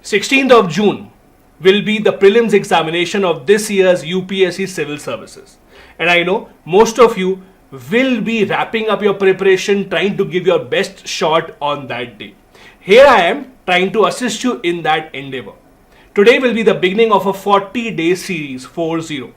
16th of June will be the prelims examination of this year's UPSC Civil Services. And I know most of you will be wrapping up your preparation, trying to give your best shot on that day. Here I am trying to assist you in that endeavor. Today will be the beginning of a 40-day series, 40.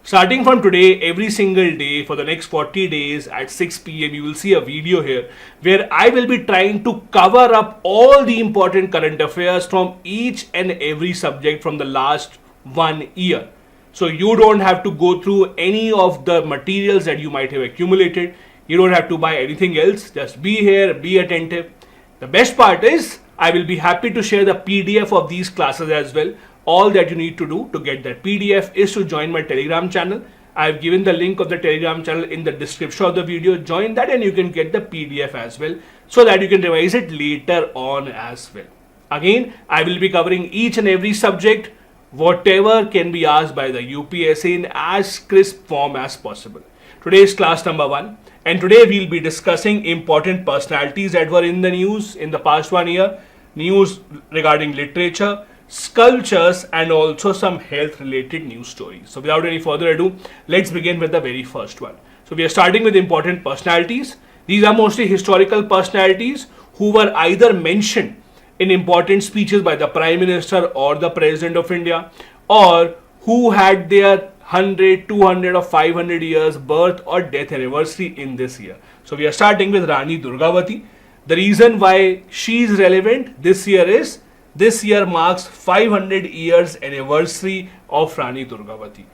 Starting from today, every single day for the next 40 days at 6 p.m. you will see a video here where I will be trying to cover up all the important current affairs from each and every subject from the last 1 year. So you don't have to go through any of the materials that you might have accumulated. You don't have to buy anything else. Just be here, be attentive. The best part is I will be happy to share the PDF of these classes as well. All that you need to do to get that PDF is to join my Telegram channel. I have given the link of the Telegram channel in the description of the video. Join that and you can get the PDF as well so that you can revise it later on as well. Again, I will be covering each and every subject, whatever can be asked by the UPSC in as crisp form as possible. Today is class number 1 and today we will be discussing important personalities that were in the news in the past 1 year, news regarding literature, sculptures and also some health related news stories. So without any further ado, let's begin with the very first one. So we are starting with important personalities. These are mostly historical personalities who were either mentioned in important speeches by the Prime Minister or the President of India, or who had their 100, 200 or 500 years birth or death anniversary in this year. So we are starting with Rani Durgavati. The reason why she is relevant this year is this year marks 500 years anniversary of Rani Durgavati.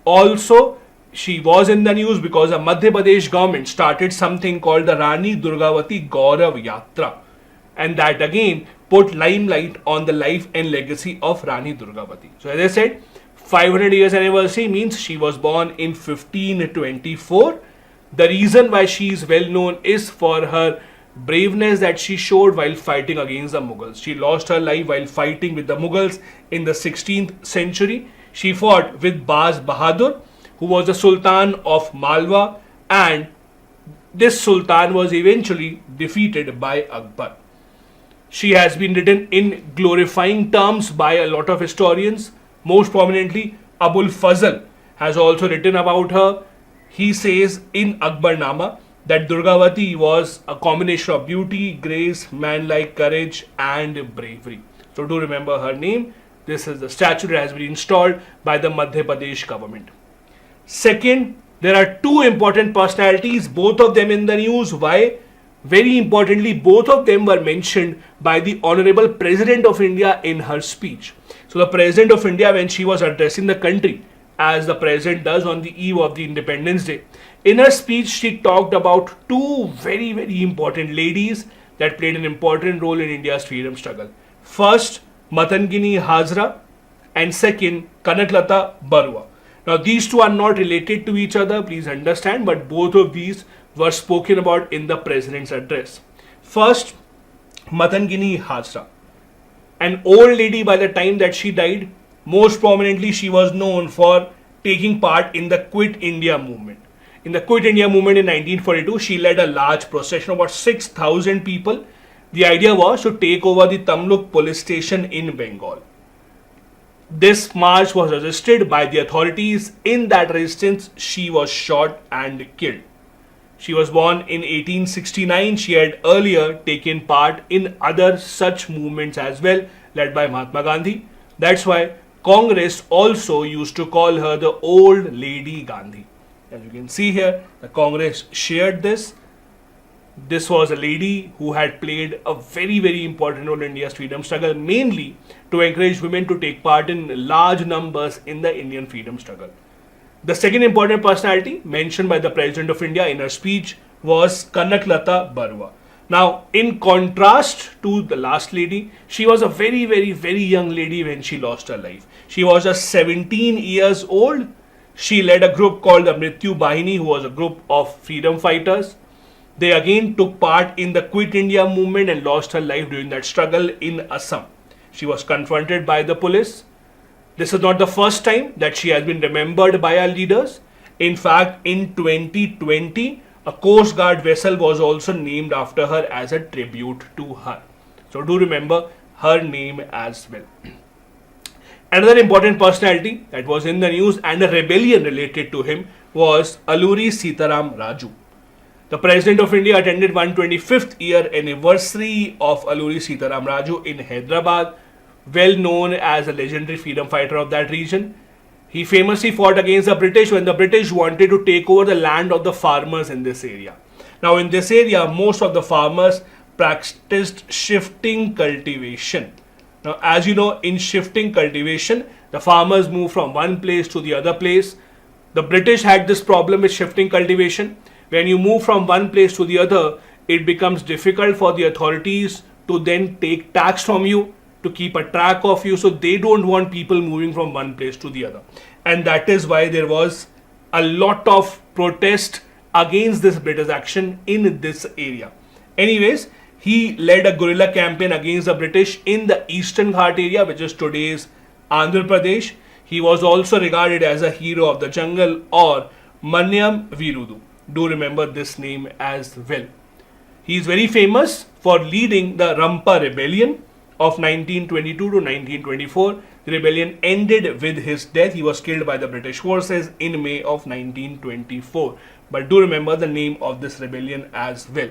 Also, she was in the news because the Madhya Pradesh government started something called the Rani Durgavati Gaurav Yatra, and that again put limelight on the life and legacy of Rani Durgavati. So as I said, 500 years anniversary means she was born in 1524. The reason why she is well known is for her braveness that she showed while fighting against the Mughals. She lost her life while fighting with the Mughals in the 16th century. She fought with Baz Bahadur, who was the Sultan of Malwa, and this Sultan was eventually defeated by Akbar. She has been written in glorifying terms by a lot of historians. Most prominently, Abul Fazl has also written about her. He says in Akbarnama that Durgavati was a combination of beauty, grace, manlike courage and bravery. So do remember her name. This is the statue that has been installed by the Madhya Pradesh government. Second, there are two important personalities, both of them in the news. Why? Very importantly, both of them were mentioned by the Honorable President of India in her speech. So the President of India, when she was addressing the country, as the President does on the eve of the Independence Day, in her speech, she talked about two very, very important ladies that played an important role in India's freedom struggle. First, Matangini Hazra, and second, Kanaklata Barua. Now, these two are not related to each other, please understand, but both of these were spoken about in the President's address. First, Matangini Hazra, an old lady by the time that she died. Most prominently, she was known for taking part in the Quit India movement. In the Quit India movement in 1942, she led a large procession of about 6,000 people. The idea was to take over the Tamluk police station in Bengal. This march was resisted by the authorities. In that resistance, she was shot and killed. She was born in 1869. She had earlier taken part in other such movements as well, led by Mahatma Gandhi. That's why Congress also used to call her the Old Lady Gandhi. As you can see here, the Congress shared this. This was a lady who had played a very, very important role in India's freedom struggle, mainly to encourage women to take part in large numbers in the Indian freedom struggle. The second important personality mentioned by the President of India in her speech was Kanaklata Barua. Now, in contrast to the last lady, she was a very, very, very young lady when she lost her life. She was just 17 years old. She led a group called the Mrityu Bahini, who was a group of freedom fighters. They again took part in the Quit India movement and lost her life during that struggle in Assam. She was confronted by the police. This is not the first time that she has been remembered by our leaders. In fact, in 2020, a Coast Guard vessel was also named after her as a tribute to her. So do remember her name as well. Another important personality that was in the news and a rebellion related to him was Alluri Sitaram Raju. The President of India attended 125th year anniversary of Alluri Sitaram Raju in Hyderabad, well known as a legendary freedom fighter of that region. He famously fought against the British when the British wanted to take over the land of the farmers in this area. Now in this area, most of the farmers practiced shifting cultivation. Now as you know, in shifting cultivation, the farmers move from one place to the other place. The British had this problem with shifting cultivation. When you move from one place to the other, it becomes difficult for the authorities to then take tax from you, to keep a track of you. So they don't want people moving from one place to the other. And that is why there was a lot of protest against this British action in this area. Anyways, he led a guerrilla campaign against the British in the Eastern Ghat area, which is today's Andhra Pradesh. He was also regarded as a hero of the jungle, or Manyam Virudu. Do remember this name as well. He is very famous for leading the Rampa rebellion of 1922 to 1924. The rebellion ended with his death. He was killed by the British forces in May of 1924. But do remember the name of this rebellion as well.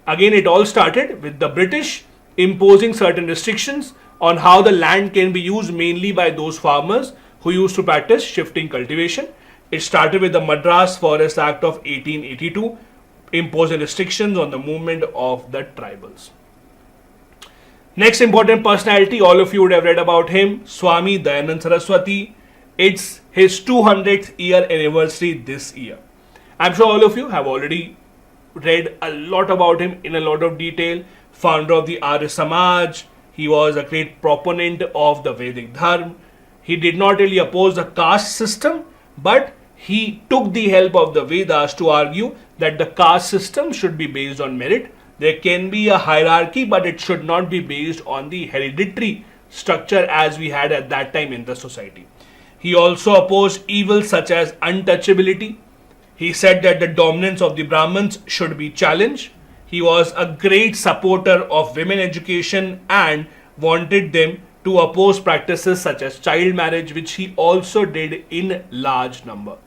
Again, it all started with the British imposing certain restrictions on how the land can be used, mainly by those farmers who used to practice shifting cultivation. It started with the Madras Forest Act of 1882, imposing restrictions on the movement of the tribals. Next important personality, all of you would have read about him, Swami Dayanand Saraswati. It's his 200th year anniversary this year. I'm sure all of you have already read a lot about him in a lot of detail. Founder of the Arya Samaj, he was a great proponent of the Vedic Dharma. He did not really oppose the caste system, but he took the help of the Vedas to argue that the caste system should be based on merit. There can be a hierarchy, but it should not be based on the hereditary structure as we had at that time in the society. He also opposed evils such as untouchability. He said that the dominance of the Brahmins should be challenged. He was a great supporter of women education and wanted them to oppose practices such as child marriage, which he also did in large number.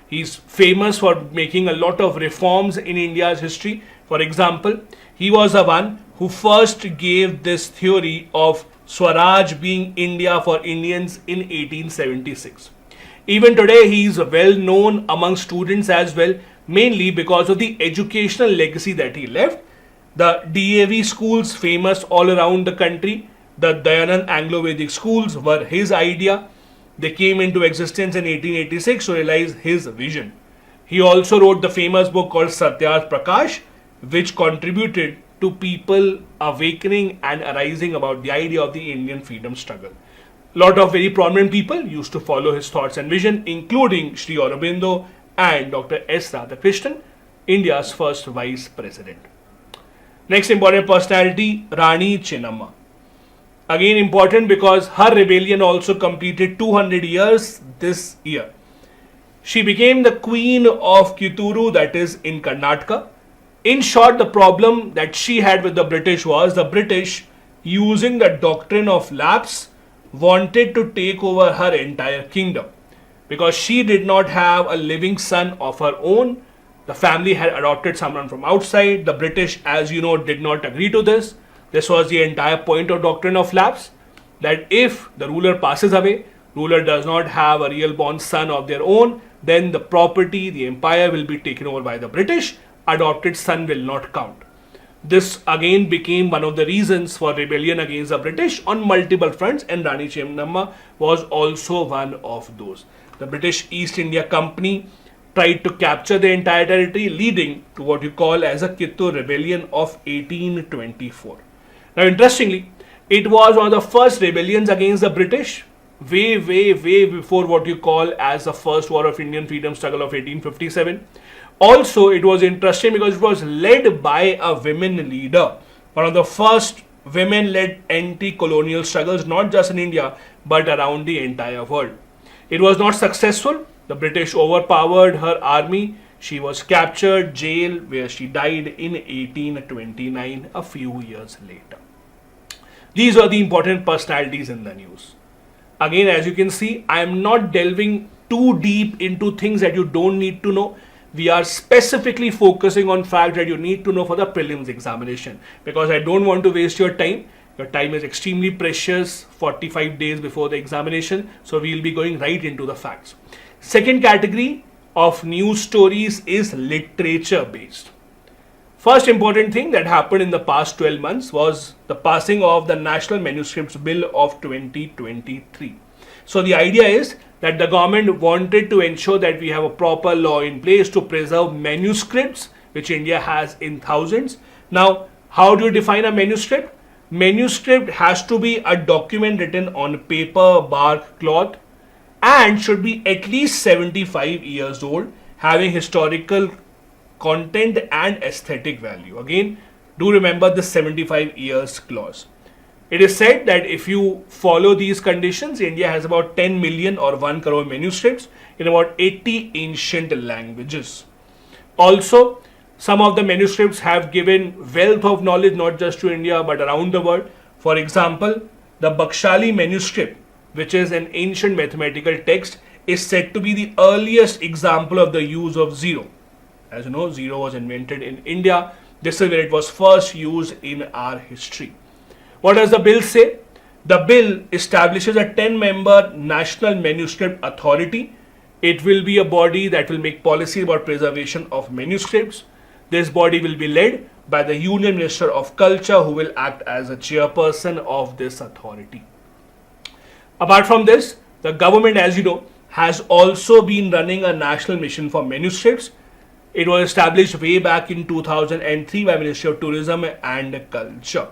He's famous for making a lot of reforms in India's history. For example, he was the one who first gave this theory of Swaraj being India for Indians in 1876. Even today, he is well known among students as well, mainly because of the educational legacy that he left. The DAV schools, famous all around the country, the Dayanand Anglo-Vedic schools were his idea. They came into existence in 1886 to realize his vision. He also wrote the famous book called Satyarth Prakash, which contributed to people awakening and arising about the idea of the Indian freedom struggle. A lot of very prominent people used to follow his thoughts and vision, including Sri Aurobindo and Dr. S. Radhakrishnan, India's first Vice President. Next important personality, Rani Chennamma. Again important because her rebellion also completed 200 years this year. She became the queen of Kitturu, that is in Karnataka. In short, the problem that she had with the British was the British, using the doctrine of lapse, wanted to take over her entire kingdom. Because she did not have a living son of her own, the family had adopted someone from outside. The British, as you know, did not agree to this. This was the entire point of doctrine of lapse, that if the ruler passes away, ruler does not have a real born son of their own, then the property, the empire will be taken over by the British. Adopted son will not count. This again became one of the reasons for rebellion against the British on multiple fronts, and Rani Chennamma was also one of those. The British East India Company tried to capture the entire territory, leading to what you call as a Kittur Rebellion of 1824. Now interestingly, it was one of the first rebellions against the British, way before what you call as the First War of Indian Freedom Struggle of 1857. Also, it was interesting because it was led by a women leader, one of the first women-led anti-colonial struggles, not just in India, but around the entire world. It was not successful. The British overpowered her army. She was captured, jailed, where she died in 1829, a few years later. These are the important personalities in the news. Again, as you can see, I am not delving too deep into things that you don't need to know. We are specifically focusing on facts that you need to know for the prelims examination, because I don't want to waste your time. Your time is extremely precious, 45 days before the examination. So we will be going right into the facts. Second category of news stories is literature based. First important thing that happened in the past 12 months was the passing of the National Manuscripts Bill of 2023. So the idea is that the government wanted to ensure that we have a proper law in place to preserve manuscripts, which India has in thousands. Now, how do you define a manuscript? Manuscript has to be a document written on paper, bark, cloth, and should be at least 75 years old, having historical content and aesthetic value. Again, do remember the 75 years clause. It is said that if you follow these conditions, India has about 10 million or 1 crore manuscripts in about 80 ancient languages. Also, some of the manuscripts have given wealth of knowledge not just to India but around the world. For example, the Bakshali manuscript, which is an ancient mathematical text, is said to be the earliest example of the use of zero. As you know, zero was invented in India. This is where it was first used in our history. What does the bill say? The bill establishes a 10-member National Manuscript Authority. It will be a body that will make policy about preservation of manuscripts. This body will be led by the Union Minister of Culture, who will act as a chairperson of this authority. Apart from this, the government, as you know, has also been running a national mission for manuscripts. It was established way back in 2003 by Ministry of Tourism and Culture.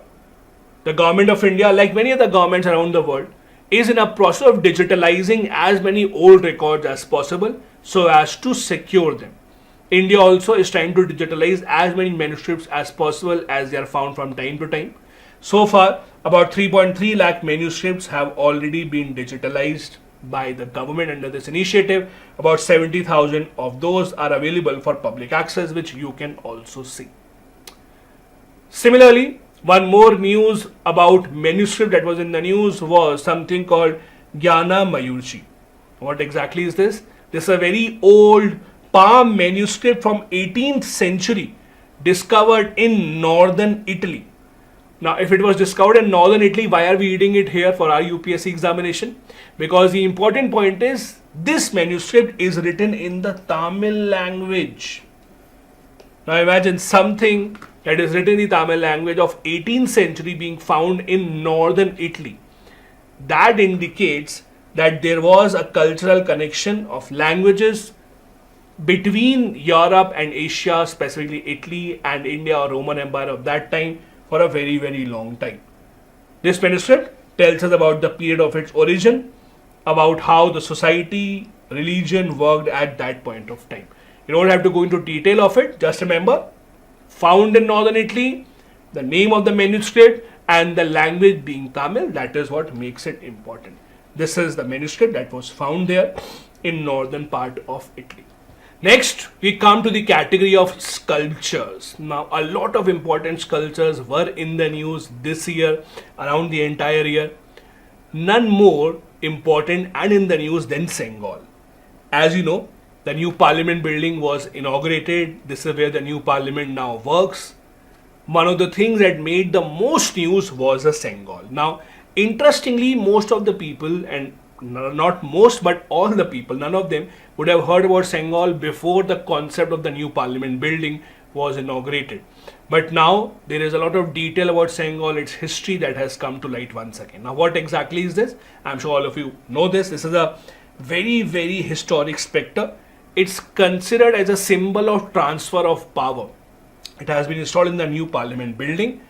The government of India, like many other governments around the world, is in a process of digitalizing as many old records as possible so as to secure them. India also is trying to digitalize as many manuscripts as possible as they are found from time to time. So far, about 3.3 lakh manuscripts have already been digitalized by the government under this initiative. About 70,000 of those are available for public access, which you can also see. Similarly, one more news about manuscript that was in the news was something called Gyanvapi. What exactly is this? This is a very old palm manuscript from 18th century discovered in northern Italy. Now, if it was discovered in northern Italy, why are we reading it here for our UPSC examination? Because the important point is this manuscript is written in the Tamil language. Now, imagine something that is written in the Tamil language of 18th century being found in northern Italy. That indicates that there was a cultural connection of languages between Europe and Asia, specifically Italy and India or Roman Empire of that time, for a very, very long time. This manuscript tells us about the period of its origin, about how the society, religion worked at that point of time. You don't have to go into detail of it. Just remember, found in northern Italy, the name of the manuscript and the language being Tamil. That is what makes it important. This is the manuscript that was found there in northern part of Italy. Next, we come to the category of sculptures. Now, a lot of important sculptures were in the news this year, around the entire year. None more important and in the news than Sengol. As you know, the new parliament building was inaugurated. This is where the new parliament now works. One of the things that made the most news was a Sengol. Now, interestingly, most of the people, and not most but all the people, none of them would have heard about Sengol before the concept of the new parliament building was inaugurated. But now there is a lot of detail about Sengol, its history, that has come to light once again. Now, what exactly is this? I'm sure all of you know this. This is a very, very historic spectre. It's considered as a symbol of transfer of power. It has been installed in the new parliament building.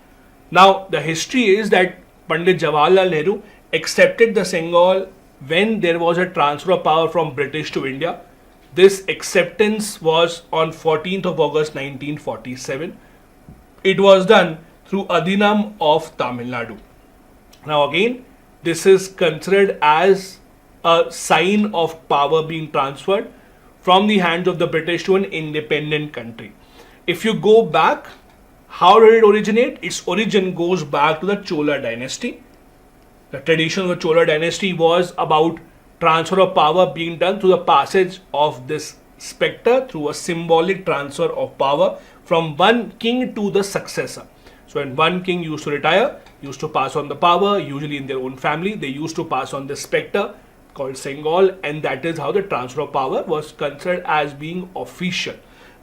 Now, the history is that Pandit Jawaharlal Nehru accepted the Sengol when there was a transfer of power from British to India. This acceptance was on 14th of August 1947. It was done through Adhinam of Tamil Nadu. Now again, this is considered as a sign of power being transferred from the hands of the British to an independent country. If you go back How did it originate? Its origin goes back to the Chola dynasty. The tradition of the Chola dynasty was about transfer of power being done through the passage of this spectre through a symbolic transfer of power from one king to the successor. So when one king used to retire, used to pass on the power, usually in their own family, they used to pass on this spectre called Sengol, and that is how the transfer of power was considered as being official.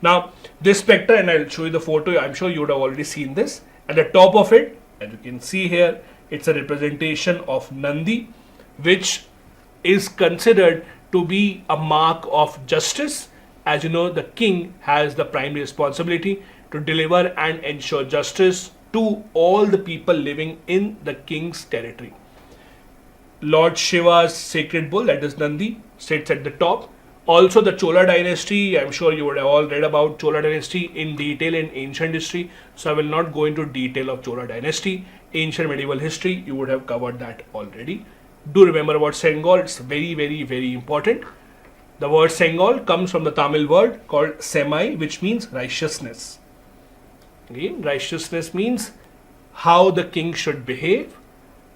Now this spectre, and I'll show you the photo, I'm sure you would have already seen this. At the top of it, as you can see here, it's a representation of Nandi, which is considered to be a mark of justice. As you know, the king has the primary responsibility to deliver and ensure justice to all the people living in the king's territory. Lord Shiva's sacred bull, that is Nandi, sits at the top. Also the Chola dynasty, I'm sure you would have all read about Chola dynasty in detail in ancient history, so I will not go into detail of Chola dynasty. Ancient medieval history, you would have covered that already. Do remember about Sengol, it's very important. The word Sengol comes from the Tamil word called Semai, which means righteousness. Again, righteousness means how the king should behave,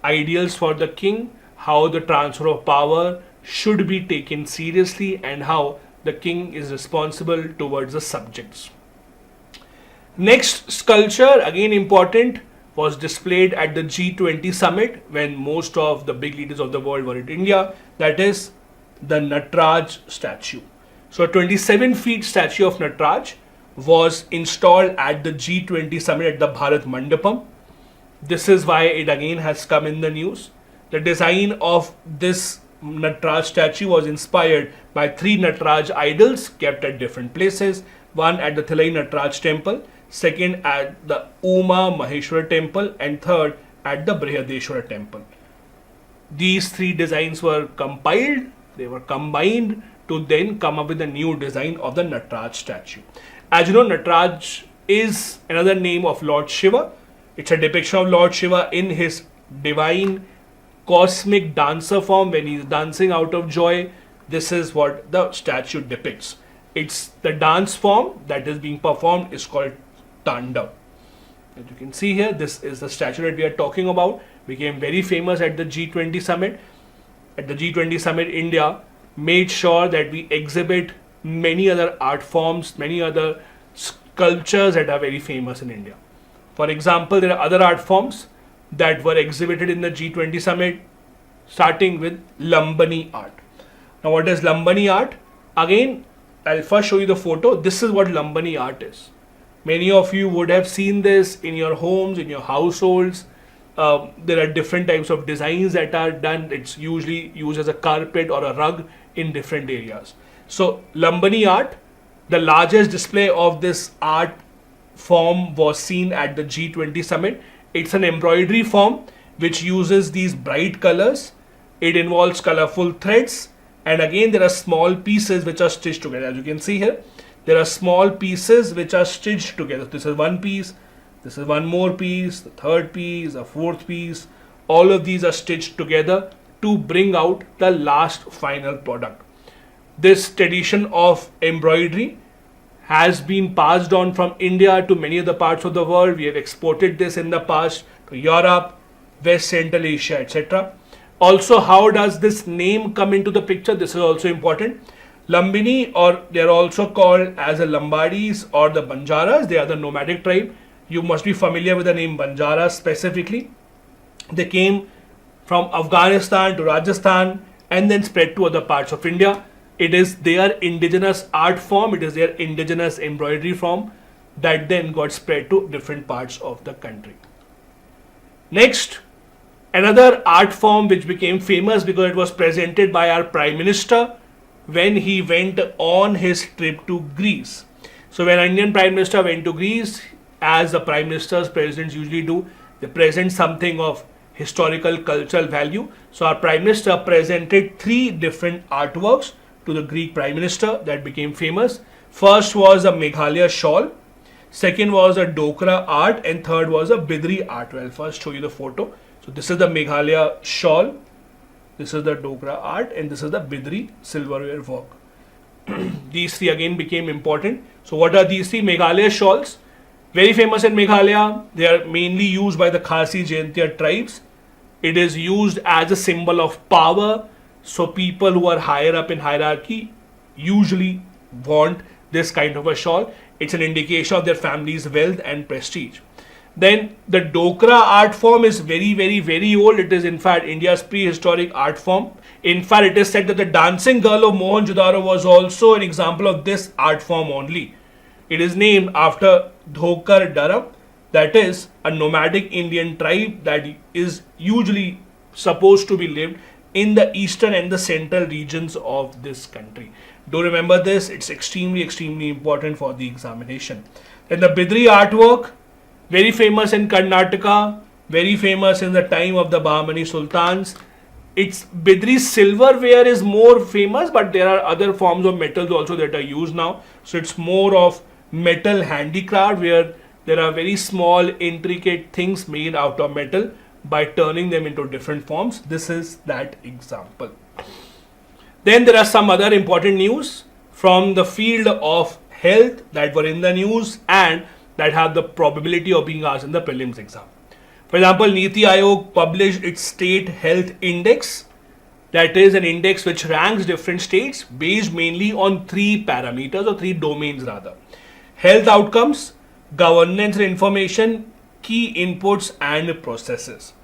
ideals for the king, how the transfer of power should be taken seriously, and how the king is responsible towards the subjects. Next sculpture, again important, was displayed at the G20 summit when most of the big leaders of the world were in India. That is the Nataraja statue. So a 27 feet statue of Nataraja was installed at the G20 summit at the Bharat Mandapam. This is why it again has come in the news. The design of this Nataraja statue was inspired by 3 Nataraja idols kept at different places. One at the Thilai Nataraja temple, second at the Uma Maheshwara temple, and third at the Brihadeshwara temple. These 3 designs were compiled, they were combined to then come up with a new design of the Nataraja statue. As you know, Nataraja is another name of Lord Shiva. It's a depiction of Lord Shiva in his divine cosmic dancer form when he's dancing out of joy. This is what the statue depicts. It's the dance form that is being performed is called Tandav. As you can see here, this is the statue that we are talking about. Became very famous at the G20 summit. At the G20 summit, India made sure that we exhibit many other art forms, many other sculptures that are very famous in India. For example, there are other art forms that were exhibited in the G20 summit, starting with Lambani art. Now what is Lambani art? Again, I'll first show you the photo. This is what Lambani art is. Many of you would have seen this in your homes, in your households. There are different types of designs that are done. It's usually used as a carpet or a rug in different areas. So Lambani art, the largest display of this art form was seen at the G20 summit. It's an embroidery form which uses these bright colors. It involves colorful threads, and again there are small pieces which are stitched together. As you can see here, there are small pieces which are stitched together. This is one piece, this is one more piece, the third piece, the fourth piece. All of these are stitched together to bring out the last final product. This tradition of embroidery has been passed on from India to many other parts of the world. We have exported this in the past to Europe, West Central Asia, etc. Also, how does this name come into the picture? This is also important. Lambini, or they are also called as the Lambadis or the Banjaras. They are the nomadic tribe. You must be familiar with the name Banjara specifically. They came from Afghanistan to Rajasthan and then spread to other parts of India. It is their indigenous art form, it is their indigenous embroidery form that then got spread to different parts of the country. Next, another art form which became famous because it was presented by our Prime Minister when he went on his trip to Greece. So when an Indian Prime Minister went to Greece, as the Prime Ministers, Presidents usually do, they present something of historical cultural value. So our Prime Minister presented 3 different artworks to the Greek Prime Minister that became famous. First was a Meghalaya shawl, second was a Dokra art, and third was a Bidri art. Well, I'll first show you the photo. So this is the Meghalaya shawl, this is the Dokra art, and this is the Bidri silverware work. These 3 again became important. So what are these 3? Meghalaya shawls. Very famous in Meghalaya. They are mainly used by the Khasi Jaintia tribes. It is used as a symbol of power. So people who are higher up in hierarchy usually want this kind of a shawl. It's an indication of their family's wealth and prestige. Then the Dokra art form is very old. It is in fact India's prehistoric art form. In fact, it is said that the dancing girl of Mohenjo-daro was also an example of this art form only. It is named after Dhokar Dharam, that is a nomadic Indian tribe that is usually supposed to be lived in the eastern and the central regions of this country. Do remember this, it's extremely important for the examination. Then the Bidri artwork, very famous in Karnataka, very famous in the time of the Bahmani Sultans. It's Bidri silverware is more famous, but there are other forms of metals also that are used now. So it's more of metal handicraft where there are very small intricate things made out of metal by turning them into different forms. This is that example. Then there are some other important news from the field of health that were in the news and that have the probability of being asked in the prelims exam. For example, Niti Aayog published its state health index. That is an index which ranks different states based mainly on 3 parameters or 3 domains rather. Health outcomes, governance and information, key inputs and processes.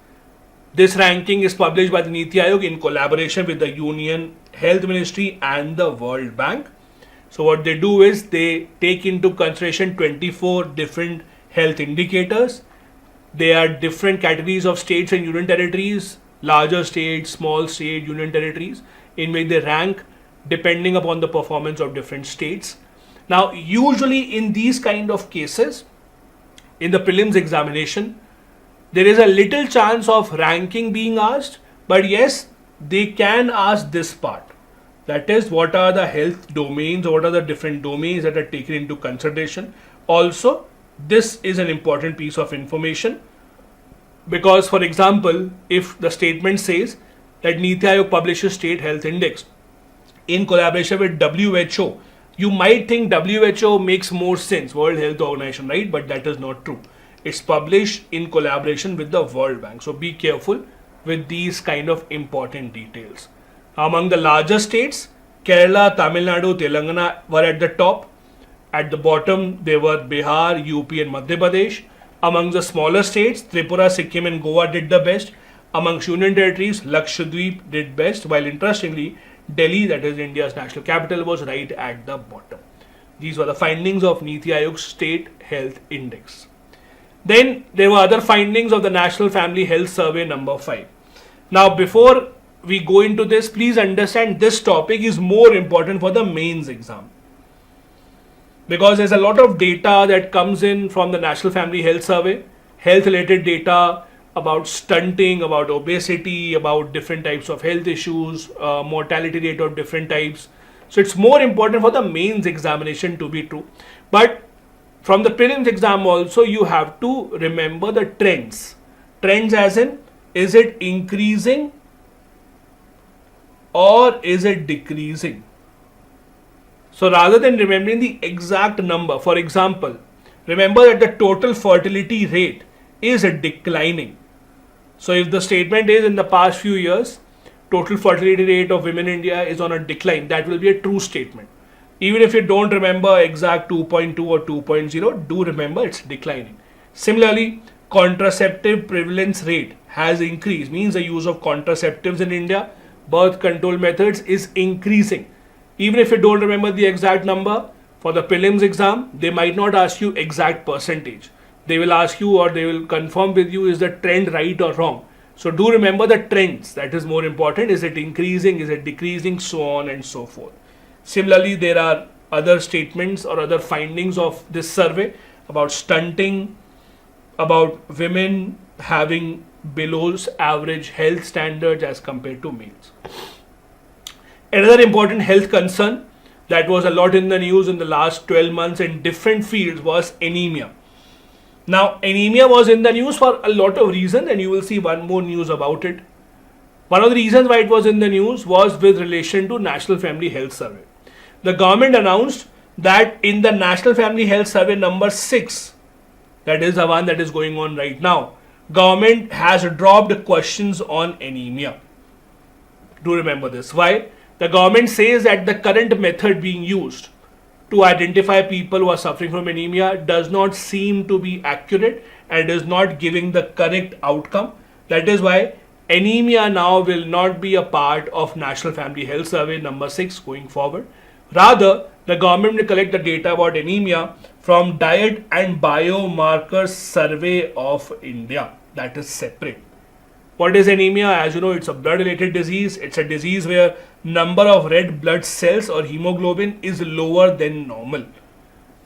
This ranking is published by the Niti Aayog in collaboration with the Union Health Ministry and the World Bank. So what they do is they take into consideration 24 different health indicators. There are different categories of states and union territories, larger states, small state, union territories, in which they rank depending upon the performance of different states. Now, usually in these kind of cases, in the prelims examination, there is a little chance of ranking being asked, but yes, they can ask this part. That is, what are the health domains, or what are the different domains that are taken into consideration. Also, this is an important piece of information because, for example, if the statement says that Niti Aayog publishes state health index in collaboration with WHO, you might think WHO makes more sense, World Health Organization, right? But that is not true. It's published in collaboration with the World Bank. So be careful with these kind of important details. Among the larger states, Kerala, Tamil Nadu, Telangana were at the top. At the bottom, they were Bihar, UP and Madhya Pradesh. Among the smaller states, Tripura, Sikkim and Goa did the best. Amongst union territories, Lakshadweep did best, while interestingly, Delhi, that is India's national capital, was right at the bottom. These were the findings of Niti Aayog's State Health Index. Then there were other findings of the National Family Health Survey number 5. Now, before we go into this, please understand this topic is more important for the mains exam, because there's a lot of data that comes in from the National Family Health Survey, health related data about stunting, about obesity, about different types of health issues, mortality rate of different types. So it's more important for the mains examination to be true. But from the prelims exam also, you have to remember the trends. Trends as in, is it increasing or is it decreasing? So rather than remembering the exact number, for example, remember that the total fertility rate is declining. So if the statement is in the past few years, total fertility rate of women in India is on a decline, that will be a true statement. Even if you don't remember exact 2.2 or 2.0, do remember it's declining. Similarly, contraceptive prevalence rate has increased, means the use of contraceptives in India, birth control methods is increasing. Even if you don't remember the exact number, for the prelims exam, they might not ask you exact percentage. They will ask you, or they will confirm with you, is the trend right or wrong. So do remember the trends, that is more important. Is it increasing, is it decreasing, so on and so forth. Similarly, there are other statements or other findings of this survey about stunting, about women having below average health standards as compared to males. Another important health concern that was a lot in the news in the last 12 months in different fields was anemia. Now, anemia was in the news for a lot of reasons, and you will see one more news about it. One of the reasons why it was in the news was with relation to National Family Health Survey. The government announced that in the National Family Health Survey number 6, that is the one that is going on right now. Government has dropped questions on anemia. Do remember this. Why? The government says that the current method being used to identify people who are suffering from anemia does not seem to be accurate and is not giving the correct outcome. That is why anemia now will not be a part of National Family Health Survey number 6 going forward. Rather, the government will collect the data about anemia from Diet and Biomarkers Survey of India. That is separate. What is anemia? As you know, it's a blood-related disease. It's a disease where number of red blood cells or hemoglobin is lower than normal.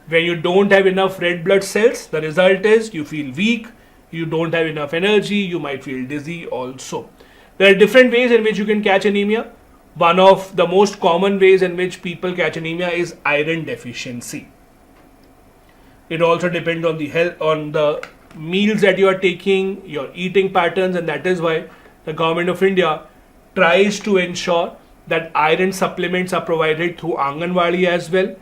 When you don't have enough red blood cells, the result is you feel weak, you don't have enough energy, you might feel dizzy also. There are different ways in which you can catch anemia. One of the most common ways in which people catch anemia is iron deficiency. It also depends on the health, on the meals that you are taking, your eating patterns, and that is why the government of India tries to ensure that iron supplements are provided through Anganwadi as well.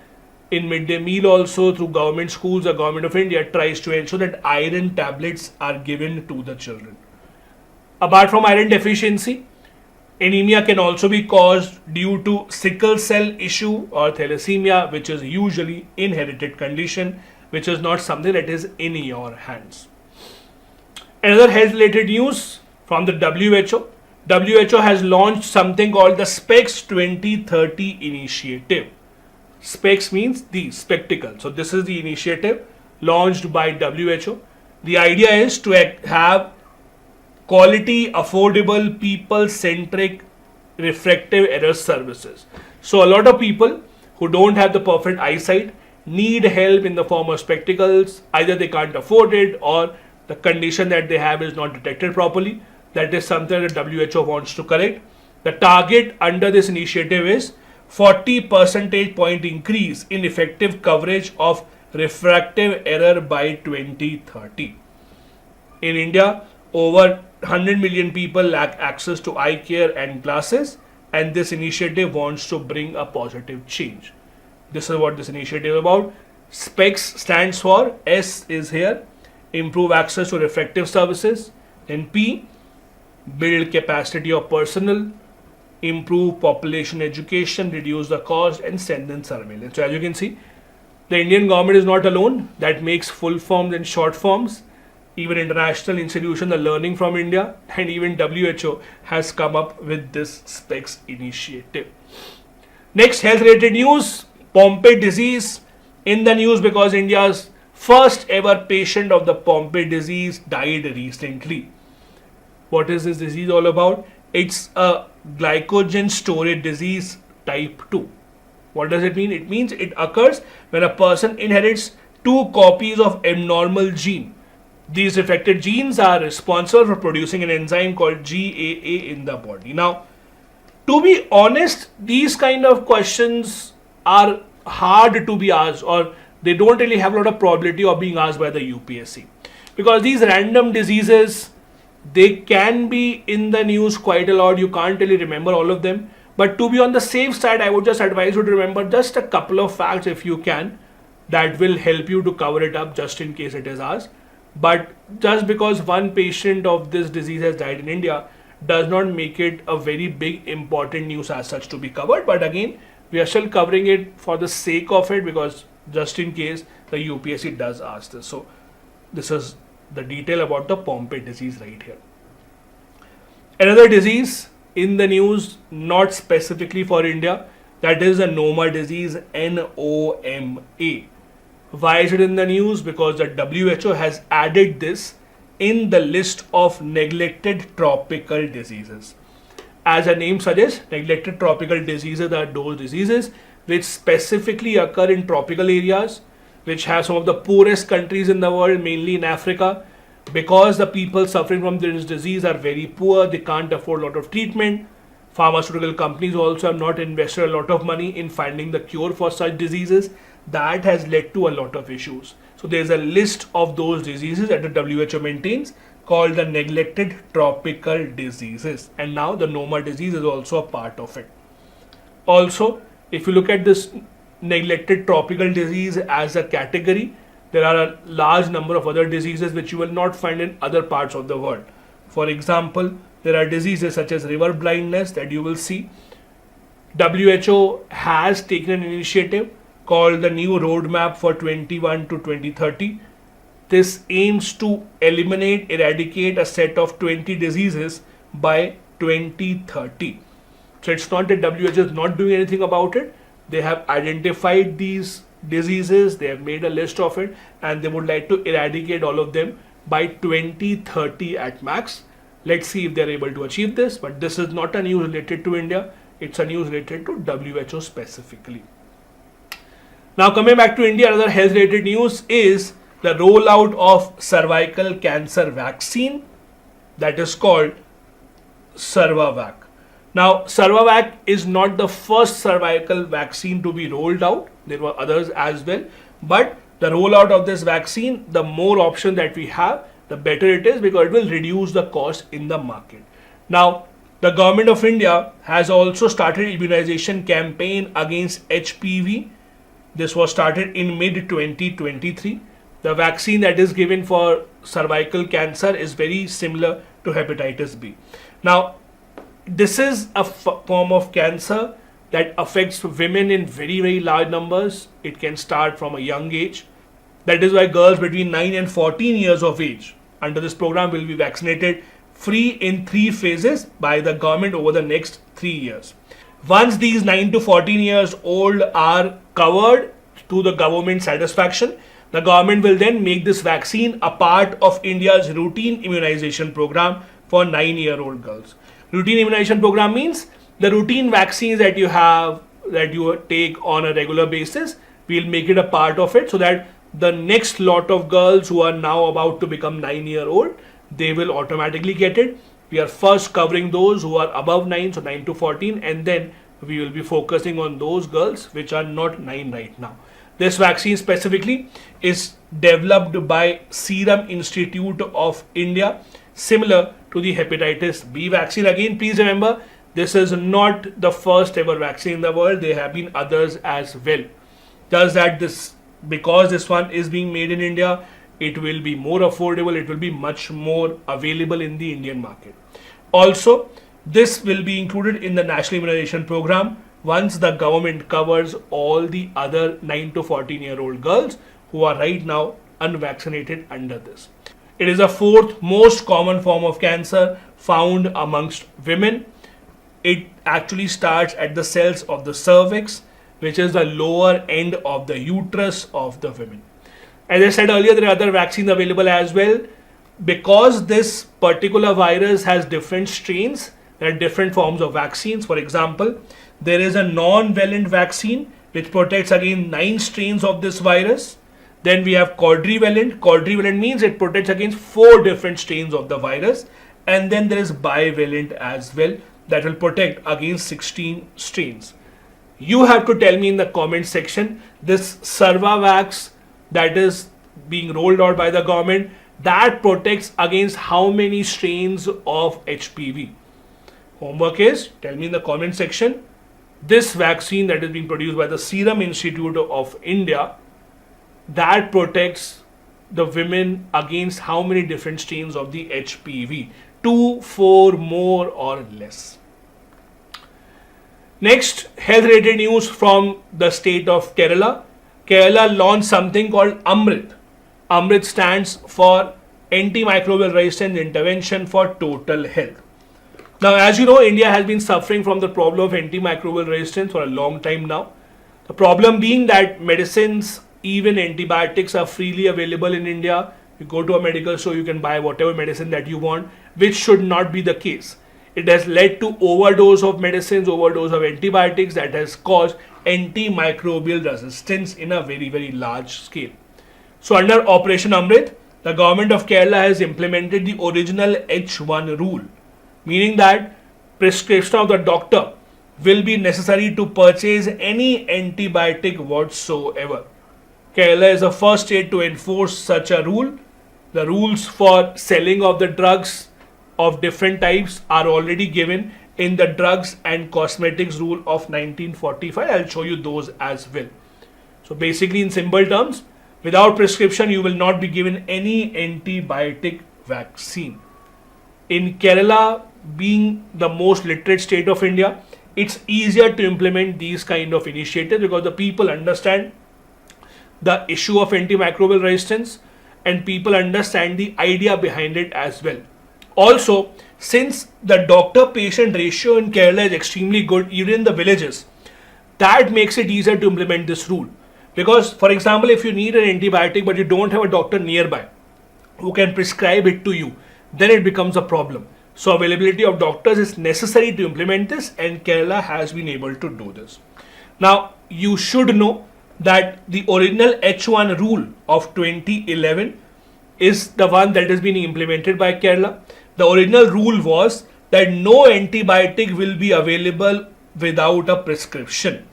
In midday meal also, through government schools, the government of India tries to ensure that iron tablets are given to the children. Apart from iron deficiency, anemia can also be caused due to sickle cell issue or thalassemia, which is usually inherited condition, which is not something that is in your hands. Another health related news from the WHO. WHO has launched something called the SPECS 2030 initiative. SPECS means the spectacle. So this is the initiative launched by WHO. The idea is to have quality, affordable, people-centric refractive error services. So a lot of people who don't have the perfect eyesight need help in the form of spectacles. Either they can't afford it or the condition that they have is not detected properly. That is something that WHO wants to correct. The target under this initiative is 40 percentage point increase in effective coverage of refractive error by 2030. In India, over 100 million people lack access to eye care and glasses, and this initiative wants to bring a positive change. This is what this initiative is about. SPECS stands for, S is here, improve access to refractive services. Then P, build capacity of personnel, improve population education, reduce the cost, and strengthen surveillance. So as you can see, the Indian government is not alone. That makes full forms and short forms. Even international institutions are learning from India, and even WHO has come up with this SPECS initiative. Next, health related news. Pompe disease in the news because India's first ever patient of the Pompe disease died recently. What is this disease all about? It's a glycogen storage disease type 2. What does it mean? It means it occurs when a person inherits 2 copies of abnormal gene. These affected genes are responsible for producing an enzyme called GAA in the body. Now, to be honest, these kind of questions are hard to be asked, or they don't really have a lot of probability of being asked by the UPSC, because these random diseases, they can be in the news quite a lot. You can't really remember all of them, but to be on the safe side, I would just advise you to remember just a couple of facts if you can. That will help you to cover it up just in case it is asked. But just because one patient of this disease has died in India does not make it a very big important news as such to be covered. But again, we are still covering it for the sake of it, because just in case the UPSC does ask this. So this is the detail about the Pompe disease right here. Another disease in the news, not specifically for India, that is the Noma disease, N-O-M-A. Why is it in the news? Because the WHO has added this in the list of neglected tropical diseases. As the name suggests, neglected tropical diseases are those diseases which specifically occur in tropical areas, which have some of the poorest countries in the world, mainly in Africa. Because the people suffering from this disease are very poor, they can't afford a lot of treatment. Pharmaceutical companies also have not invested a lot of money in finding the cure for such diseases. That has led to a lot of issues. So there's a list of those diseases that the WHO maintains called the neglected tropical diseases. And now the Noma disease is also a part of it. Also, if you look at this neglected tropical disease as a category, there are a large number of other diseases which you will not find in other parts of the world. For example, there are diseases such as river blindness that you will see. WHO has taken an initiative called the new roadmap for 21 to 2030. This aims to eradicate a set of 20 diseases by 2030. So it's not that WHO is not doing anything about it. They have identified these diseases, they have made a list of it, and they would like to eradicate all of them by 2030 at max. Let's see if they're able to achieve this, but this is not a news related to India, it's a news related to WHO specifically. Now coming back to India, another health related news is the rollout of cervical cancer vaccine that is called Cervavac. Now, Cervavac is not the first cervical vaccine to be rolled out. There were others as well. But the rollout of this vaccine, the more options that we have, the better it is, because it will reduce the cost in the market. Now, the government of India has also started immunization campaign against HPV. This was started in mid-2023. The vaccine that is given for cervical cancer is very similar to hepatitis B. Now, this is a form of cancer that affects women in very, very large numbers. It can start from a young age. That is why girls between 9 and 14 years of age under this program will be vaccinated free in 3 phases by the government over the next 3 years. Once these 9 to 14 years old are covered to the government satisfaction, the government will then make this vaccine a part of India's routine immunization program for 9-year-old girls. Routine immunization program means the routine vaccines that you have, that you take on a regular basis, we'll make it a part of it so that the next lot of girls who are now about to become 9-year-old, they will automatically get it. We are first covering those who are above 9, so 9 to 14, and then we will be focusing on those girls which are not 9 right now. This vaccine specifically is developed by Serum Institute of India, similar to the hepatitis B vaccine. Again, please remember, this is not the first ever vaccine in the world. There have been others as well. Just that because this one is being made in India, it will be more affordable, it will be much more available in the Indian market. Also, this will be included in the National Immunization Program once the government covers all the other 9 to 14-year-old girls who are right now unvaccinated under this. It is the 4th most common form of cancer found amongst women. It actually starts at the cells of the cervix, which is the lower end of the uterus of the women. As I said earlier, there are other vaccines available as well. Because this particular virus has different strains, there are different forms of vaccines. For example, there is a non-valent vaccine which protects against 9 strains of this virus. Then we have quadrivalent. Quadrivalent means it protects against 4 different strains of the virus. And then there is bivalent as well that will protect against 16 strains. You have to tell me in the comment section, this Cervavax that is being rolled out by the government, that protects against how many strains of HPV? Homework is, tell me in the comment section, this vaccine that is being produced by the Serum Institute of India, that protects the women against how many different strains of the HPV? 2, 4, more or less. Next, health related news from the state of Kerala. Kerala launched something called Amrit. Amrit stands for Antimicrobial Resistance Intervention for Total Health. Now, as you know, India has been suffering from the problem of antimicrobial resistance for a long time now. The problem being that medicines, even antibiotics, are freely available in India. You go to a medical store, you can buy whatever medicine that you want, which should not be the case. It has led to overdose of medicines, overdose of antibiotics that has caused antimicrobial resistance in a very, very large scale. So under Operation Amrit, the government of Kerala has implemented the original H1 rule, meaning that prescription of the doctor will be necessary to purchase any antibiotic whatsoever. Kerala is the first state to enforce such a rule. The rules for selling of the drugs of different types are already given in the Drugs and Cosmetics Rule of 1945. I'll show you those as well. So basically, in simple terms, Without prescription, you will not be given any antibiotic vaccine. In Kerala, being the most literate state of India, it's easier to implement these kind of initiatives because the people understand the issue of antimicrobial resistance and people understand the idea behind it as well. Also, since the doctor-patient ratio in Kerala is extremely good, even in the villages, that makes it easier to implement this rule. Because, for example, if you need an antibiotic but you don't have a doctor nearby who can prescribe it to you, then it becomes a problem. So availability of doctors is necessary to implement this, and Kerala has been able to do this. Now, you should know that the original H1 rule of 2011 is the one that has been implemented by Kerala. The original rule was that no antibiotic will be available without a prescription.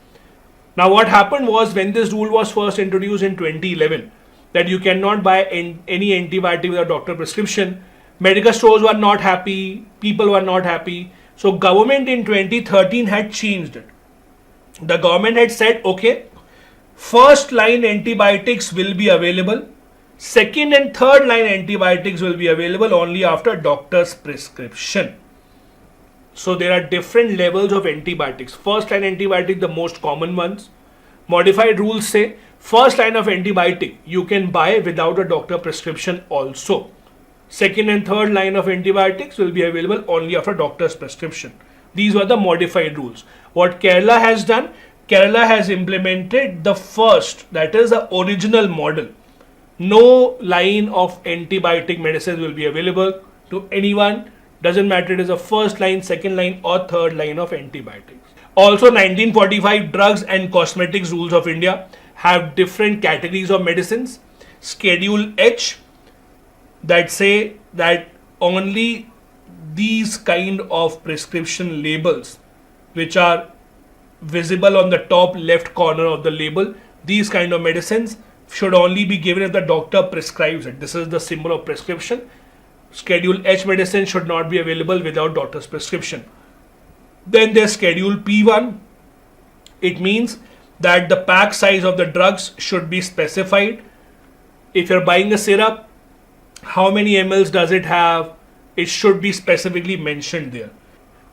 Now what happened was, when this rule was first introduced in 2011, that you cannot buy any antibiotic without doctor prescription, medical stores were not happy, people were not happy. So government in 2013 had changed it. The government had said, okay, first line antibiotics will be available, second and third line antibiotics will be available only after doctor's prescription. So there are different levels of antibiotics. First line antibiotic, the most common ones. Modified rules say first line of antibiotic you can buy without a doctor prescription also. Second and third line of antibiotics will be available only after doctor's prescription. These were the modified rules. What Kerala has done, Kerala has implemented the first, that is the original model. No line of antibiotic medicines will be available to anyone. Doesn't matter it is a first line, second line or third line of antibiotics. Also 1945 drugs and cosmetics rules of India have different categories of medicines. Schedule H that say that only these kind of prescription labels which are visible on the top left corner of the label, these kind of medicines should only be given if the doctor prescribes it. This is the symbol of prescription. Schedule H medicine should not be available without doctor's prescription. Then there's Schedule P1. It means that the pack size of the drugs should be specified. If you're buying a syrup, how many mLs does it have? It should be specifically mentioned there.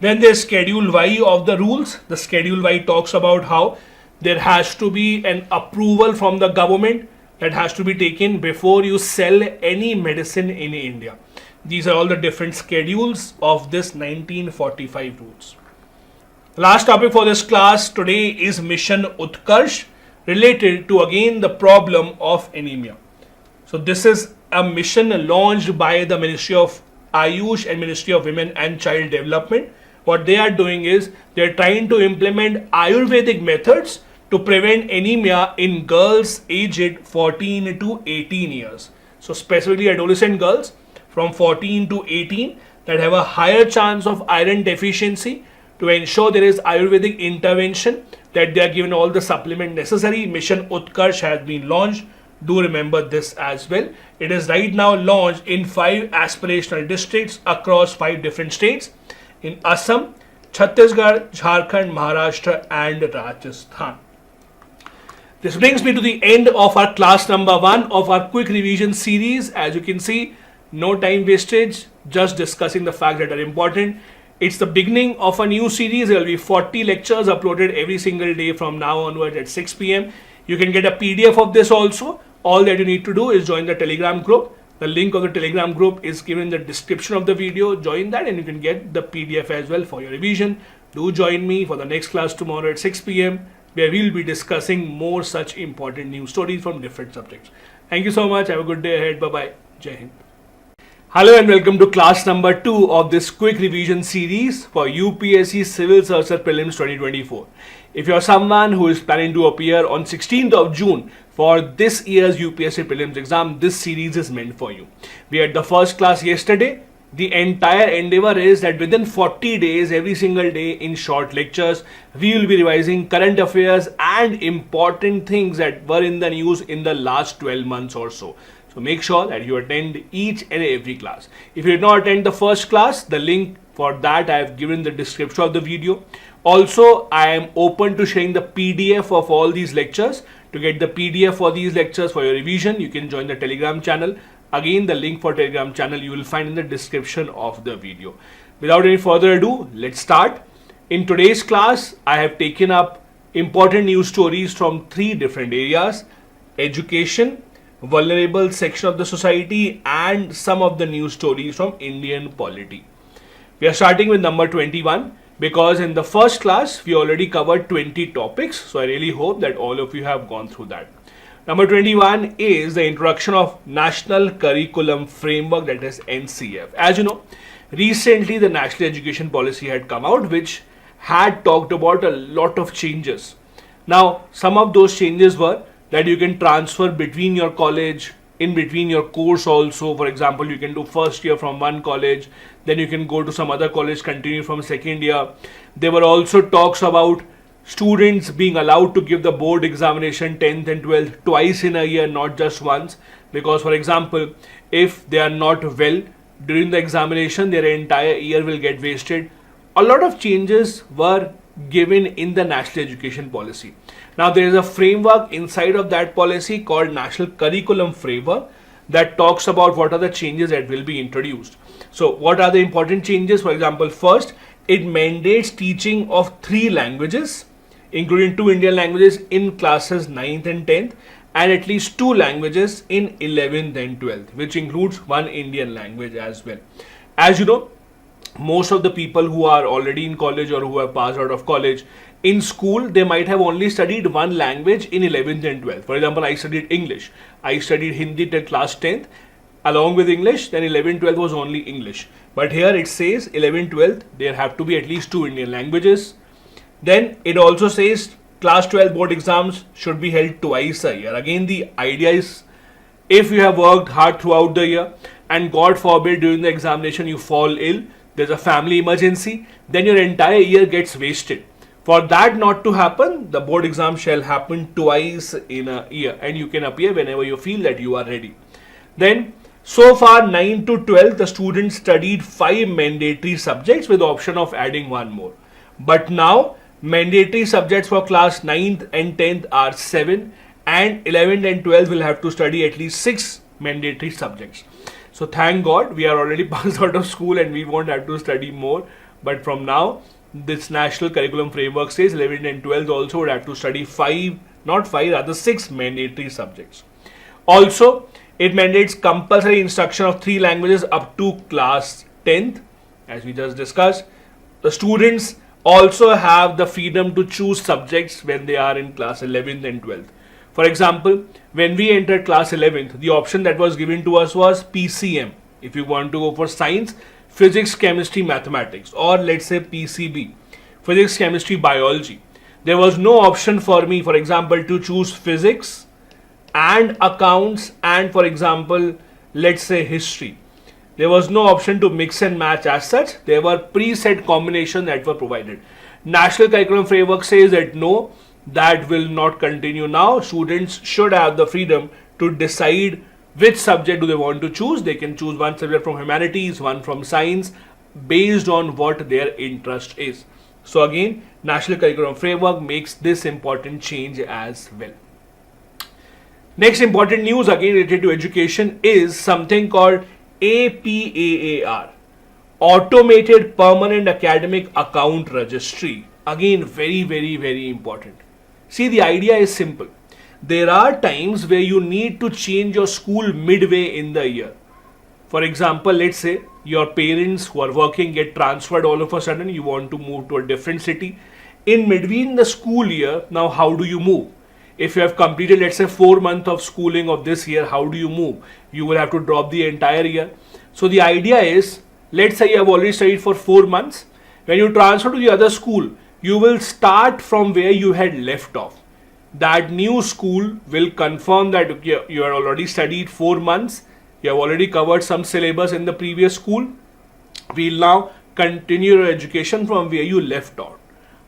Then there's Schedule Y of the rules. The Schedule Y talks about how there has to be an approval from the government that has to be taken before you sell any medicine in India. These are all the different schedules of this 1945 rules. Last topic for this class today is Mission Utkarsh, related to again the problem of anemia. So this is a mission launched by the Ministry of Ayush and Ministry of Women and Child Development. What they are doing is they are trying to implement Ayurvedic methods to prevent anemia in girls aged 14 to 18 years. So specifically adolescent girls from 14 to 18 that have a higher chance of iron deficiency. To ensure there is Ayurvedic intervention, that they are given all the supplement necessary, Mission Utkarsh has been launched. Do remember this as well. It is right now launched in 5 aspirational districts across 5 different states in Assam, Chhattisgarh, Jharkhand, Maharashtra and Rajasthan. This brings me to the end of our class number 1 of our quick revision series. As you can see, no time wastage, just discussing the facts that are important. It's the beginning of a new series. There will be 40 lectures uploaded every single day from now onwards at 6 p.m. You can get a PDF of this also. All that you need to do is join the Telegram group. The link of the Telegram group is given in the description of the video. Join that and you can get the PDF as well for your revision. Do join me for the next class tomorrow at 6 p.m. where we will be discussing more such important news stories from different subjects. Thank you so much. Have a good day ahead. Bye-bye. Jai Hind. Hello and welcome to class number 2 of this quick revision series for UPSC Civil Service Prelims 2024. If you are someone who is planning to appear on 16th of June for this year's UPSC Prelims exam, this series is meant for you. We had the first class yesterday. The entire endeavor is that within 40 days, every single day in short lectures, we will be revising current affairs and important things that were in the news in the last 12 months or so. So make sure that you attend each and every class. If you did not attend the first class, the link for that I have given in the description of the video. Also, I am open to sharing the PDF of all these lectures To get the PDF for these lectures for your revision, you can join the Telegram channel. Again, the link for Telegram channel you will find in the description of the video. Without any further ado, let's start. In today's class, I have taken up important news stories from three different areas: education, vulnerable section of the society, and some of the news stories from Indian Polity. We are starting with number 21 because in the first class we already covered 20 topics, so I really hope that all of you have gone through that. Number 21 is the introduction of National Curriculum Framework, that is NCF. As you know, recently the National Education Policy had come out, which had talked about a lot of changes. Now, some of those changes were that you can transfer between your college, in between your course also. For example, you can do first year from one college, then you can go to some other college, continue from second year. There were also talks about students being allowed to give the board examination 10th and 12th twice in a year, not just once. Because for example, if they are not well during the examination, their entire year will get wasted. A lot of changes were given in the National Education Policy. Now there is a framework inside of that policy called National Curriculum Framework that talks about what are the changes that will be introduced. So what are the important changes? For example, first, it mandates teaching of 3 languages, including 2 Indian languages in classes 9th and 10th, and at least 2 languages in 11th and 12th, which includes 1 Indian language as well. As you know, most of the people who are already in college or who have passed out of college, in school they might have only studied 1 language in 11th and 12th. For example, I studied English. I studied Hindi till class 10th along with English, then 11th, 12th was only English. But here it says 11th, 12th, there have to be at least 2 Indian languages. Then it also says class 12 board exams should be held twice a year. Again, the idea is if you have worked hard throughout the year and God forbid during the examination you fall ill, there's a family emergency, then your entire year gets wasted. For that not to happen, the board exam shall happen twice in a year and you can appear whenever you feel that you are ready. Then, so far 9 to 12, the students studied 5 mandatory subjects with the option of adding 1 more. But now, mandatory subjects for class 9th and 10th are 7 and 11th and 12th will have to study at least 6 mandatory subjects. So thank God we are already passed out of school and we won't have to study more. But from now, this National Curriculum Framework says 11th and 12th also would have to study 6 mandatory subjects. Also, it mandates compulsory instruction of 3 languages up to class 10th, as we just discussed. The students also have the freedom to choose subjects when they are in class 11th and 12th. For example, when we entered class 11th, the option that was given to us was PCM. If you want to go for science, physics, chemistry, mathematics, or let's say PCB, physics, chemistry, biology. There was no option for me, for example, to choose physics and accounts and, for example, let's say history. There was no option to mix and match as such. There were preset combinations that were provided. National Curriculum Framework says that no, that will not continue now. Students should have the freedom to decide which subject do they want to choose. They can choose 1 subject from humanities, 1 from science, based on what their interest is. So again, National Curriculum Framework makes this important change as well. Next important news again related to education is something called APAAR, Automated Permanent Academic Account Registry. Again, very important. See, the idea is simple. There are times where you need to change your school midway in the year. For example, let's say your parents who are working get transferred all of a sudden, you want to move to a different city. In between the school year, now how do you move? If you have completed, let's say 4 months of schooling of this year, how do you move? You will have to drop the entire year. So the idea is, let's say you have already studied for 4 months. When you transfer to the other school, you will start from where you had left off. That new school will confirm that you have already studied 4 months. You have already covered some syllabus in the previous school. We will now continue your education from where you left off.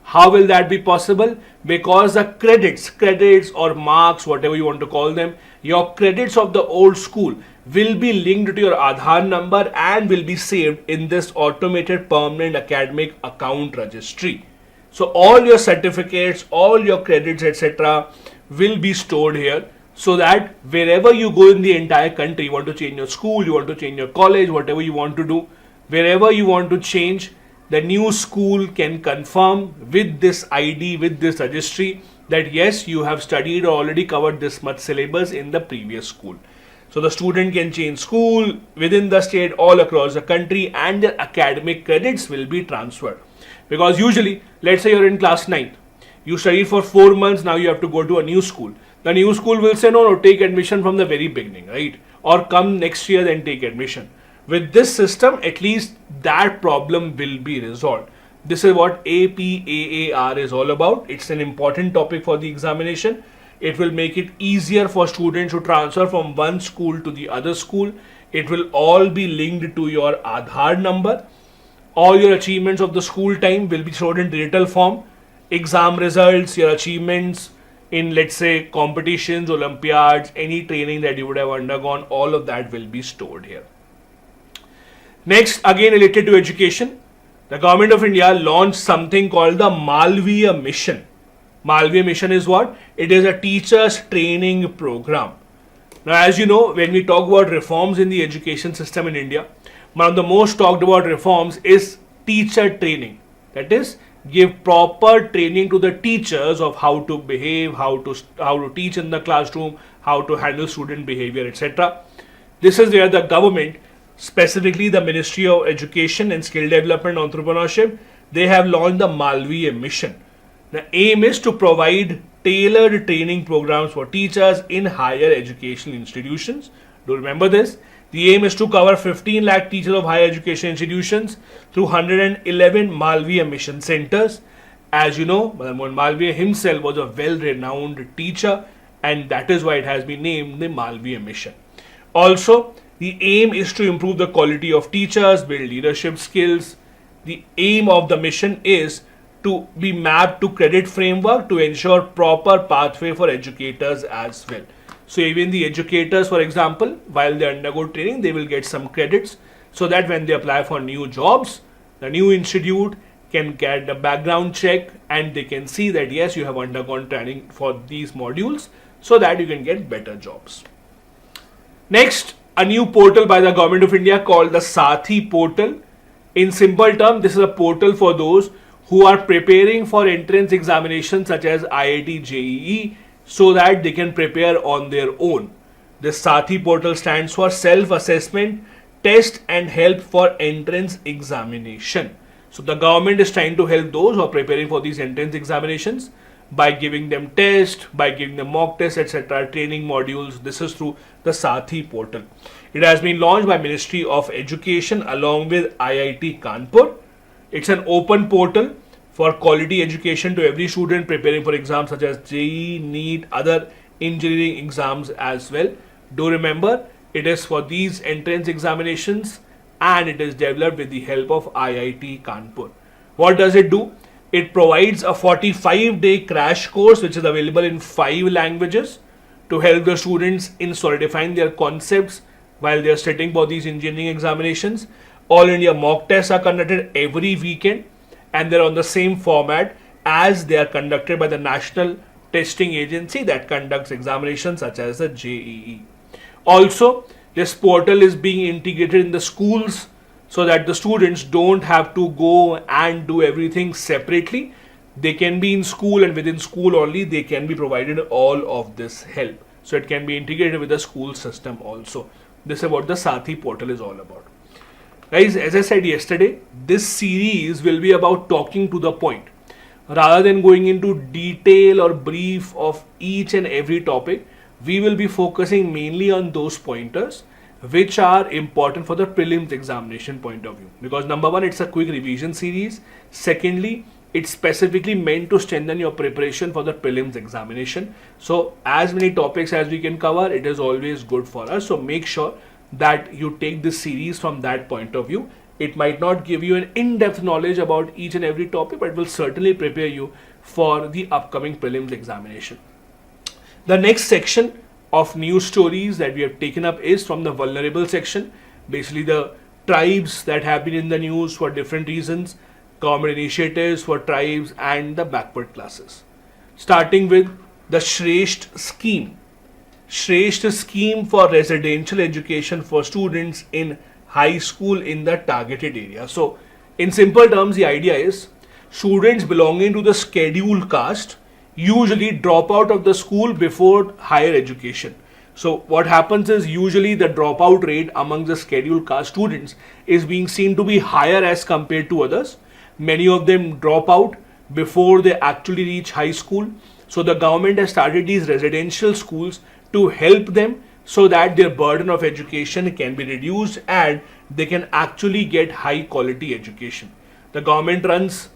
How will that be possible? Because the credits or marks, whatever you want to call them, your credits of the old school will be linked to your Aadhaar number and will be saved in this automated permanent academic account registry. So all your certificates, all your credits, etc. will be stored here, so that wherever you go in the entire country, you want to change your school, you want to change your college, whatever you want to do, wherever you want to change, the new school can confirm with this ID, with this registry, that yes, you have studied or already covered this much syllabus in the previous school. So the student can change school within the state, all across the country, and their academic credits will be transferred. Because usually, let's say you're in class 9, you studied for 4 months, now you have to go to a new school. The new school will say, no, take admission from the very beginning, right? Or come next year, then take admission. With this system, at least that problem will be resolved. This is what APAAR is all about. It's an important topic for the examination. It will make it easier for students to transfer from one school to the other school. It will all be linked to your Aadhaar number. All your achievements of the school time will be stored in digital form. Exam results, your achievements in, let's say, competitions, Olympiads, any training that you would have undergone, all of that will be stored here. Next, again related to education, the government of India launched something called the Malaviya Mission. Malaviya Mission is what? It is a teachers training program. Now, as you know, when we talk about reforms in the education system in India, one of the most talked about reforms is teacher training. That is, give proper training to the teachers of how to behave, how to teach in the classroom, how to handle student behavior, etc. This is where the government, specifically the Ministry of Education and Skill Development and Entrepreneurship, they have launched the Malaviya Mission. The aim is to provide tailored training programs for teachers in higher educational institutions. Do remember this? The aim is to cover 15 lakh teachers of higher education institutions through 111 Malaviya Mission centers. As you know, Malaviya himself was a well-renowned teacher, and that is why it has been named the Malaviya Mission. Also, the aim is to improve the quality of teachers, build leadership skills. The aim of the mission is to be mapped to credit framework to ensure proper pathway for educators as well. So even the educators, for example, while they undergo training, they will get some credits, so that when they apply for new jobs, the new institute can get the background check and they can see that yes, you have undergone training for these modules, so that you can get better jobs. Next, a new portal by the government of India called the SATHI portal. In simple terms, this is a portal for those who are preparing for entrance examinations such as IIT, JEE, so that they can prepare on their own. This SATHI portal stands for Self-Assessment, Test and Help for Entrance Examination. So the government is trying to help those who are preparing for these entrance examinations by giving them tests, by giving them mock tests, etc., training modules. This is through the SATHI portal. It has been launched by Ministry of Education along with IIT Kanpur. It's an open portal for quality education to every student preparing for exams such as JEE, NEET, other engineering exams as well. Do remember, it is for these entrance examinations and it is developed with the help of IIT Kanpur. What does it do? It provides a 45-day crash course which is available in 5 languages to help the students in solidifying their concepts while they are studying for these engineering examinations. All India mock tests are conducted every weekend and they're on the same format as they are conducted by the National Testing Agency that conducts examinations such as the JEE. Also, this portal is being integrated in the schools so that the students don't have to go and do everything separately. They can be in school and within school only they can be provided all of this help. So it can be integrated with the school system also. This is what the SATHI portal is all about. Guys, as I said yesterday, this series will be about talking to the point. Rather than going into detail or brief of each and every topic, we will be focusing mainly on those pointers which are important for the prelims examination point of view. Because number one, it's a quick revision series. Secondly, it's specifically meant to strengthen your preparation for the prelims examination. So as many topics as we can cover, it is always good for us. So make sure that you take this series from that point of view. It might not give you an in-depth knowledge about each and every topic, but it will certainly prepare you for the upcoming prelims examination. The next section of news stories that we have taken up is from the vulnerable section. Basically the tribes that have been in the news for different reasons, government initiatives for tribes and the backward classes. Starting with the SHRESHTA scheme. SHRESHTA scheme for residential education for students in high school in the targeted area. So, in simple terms, the idea is students belonging to the scheduled caste usually drop out of the school before higher education. So what happens is usually the dropout rate among the scheduled caste students is being seen to be higher as compared to others. Many of them drop out before they actually reach high school. So the government has started these residential schools to help them so that their burden of education can be reduced and they can actually get high quality education. The government runs,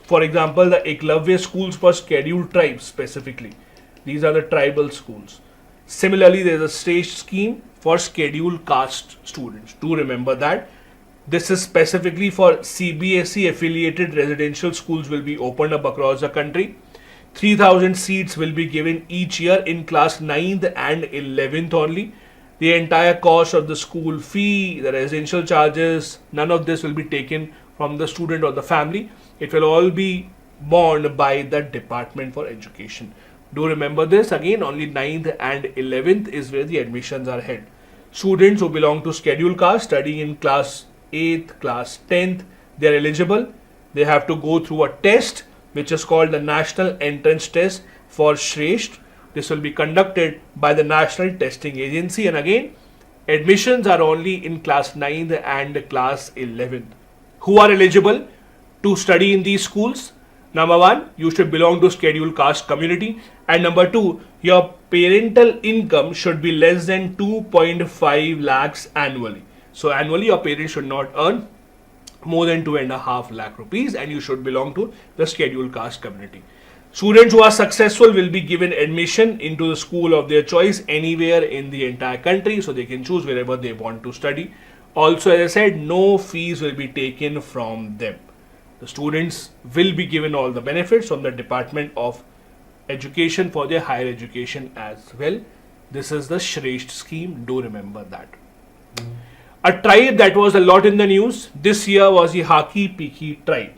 for example, the Eklavya schools for scheduled tribes specifically. These are the tribal schools. Similarly, there is a state scheme for scheduled caste students. Do remember that. This is specifically for CBSE affiliated residential schools will be opened up across the country. 3,000 seats will be given each year in class 9th and 11th only. The entire cost of the school fee, the residential charges, none of this will be taken from the student or the family. It will all be borne by the Department for Education. Do remember this. Again, only 9th and 11th is where the admissions are held. Students who belong to scheduled caste studying in class 8th, class 10th, they are eligible. They have to go through a test which is called the National Entrance Test for SHRESHTA. This will be conducted by the National Testing Agency, and again, admissions are only in class 9th and class 11th. Who are eligible to study in these schools? Number one, you should belong to scheduled caste community, and number two, your parental income should be less than 2.5 lakhs annually. So annually your parents should not earn more than 2.5 lakh rupees and you should belong to the scheduled caste community. Students who are successful will be given admission into the school of their choice anywhere in the entire country, so they can choose wherever they want to study. Also, as I said, no fees will be taken from them. The students will be given all the benefits from the Department of Education for their higher education as well. This is the SHRESHTA scheme. Do remember that. A tribe that was a lot in the news this year was the Haki Piki tribe.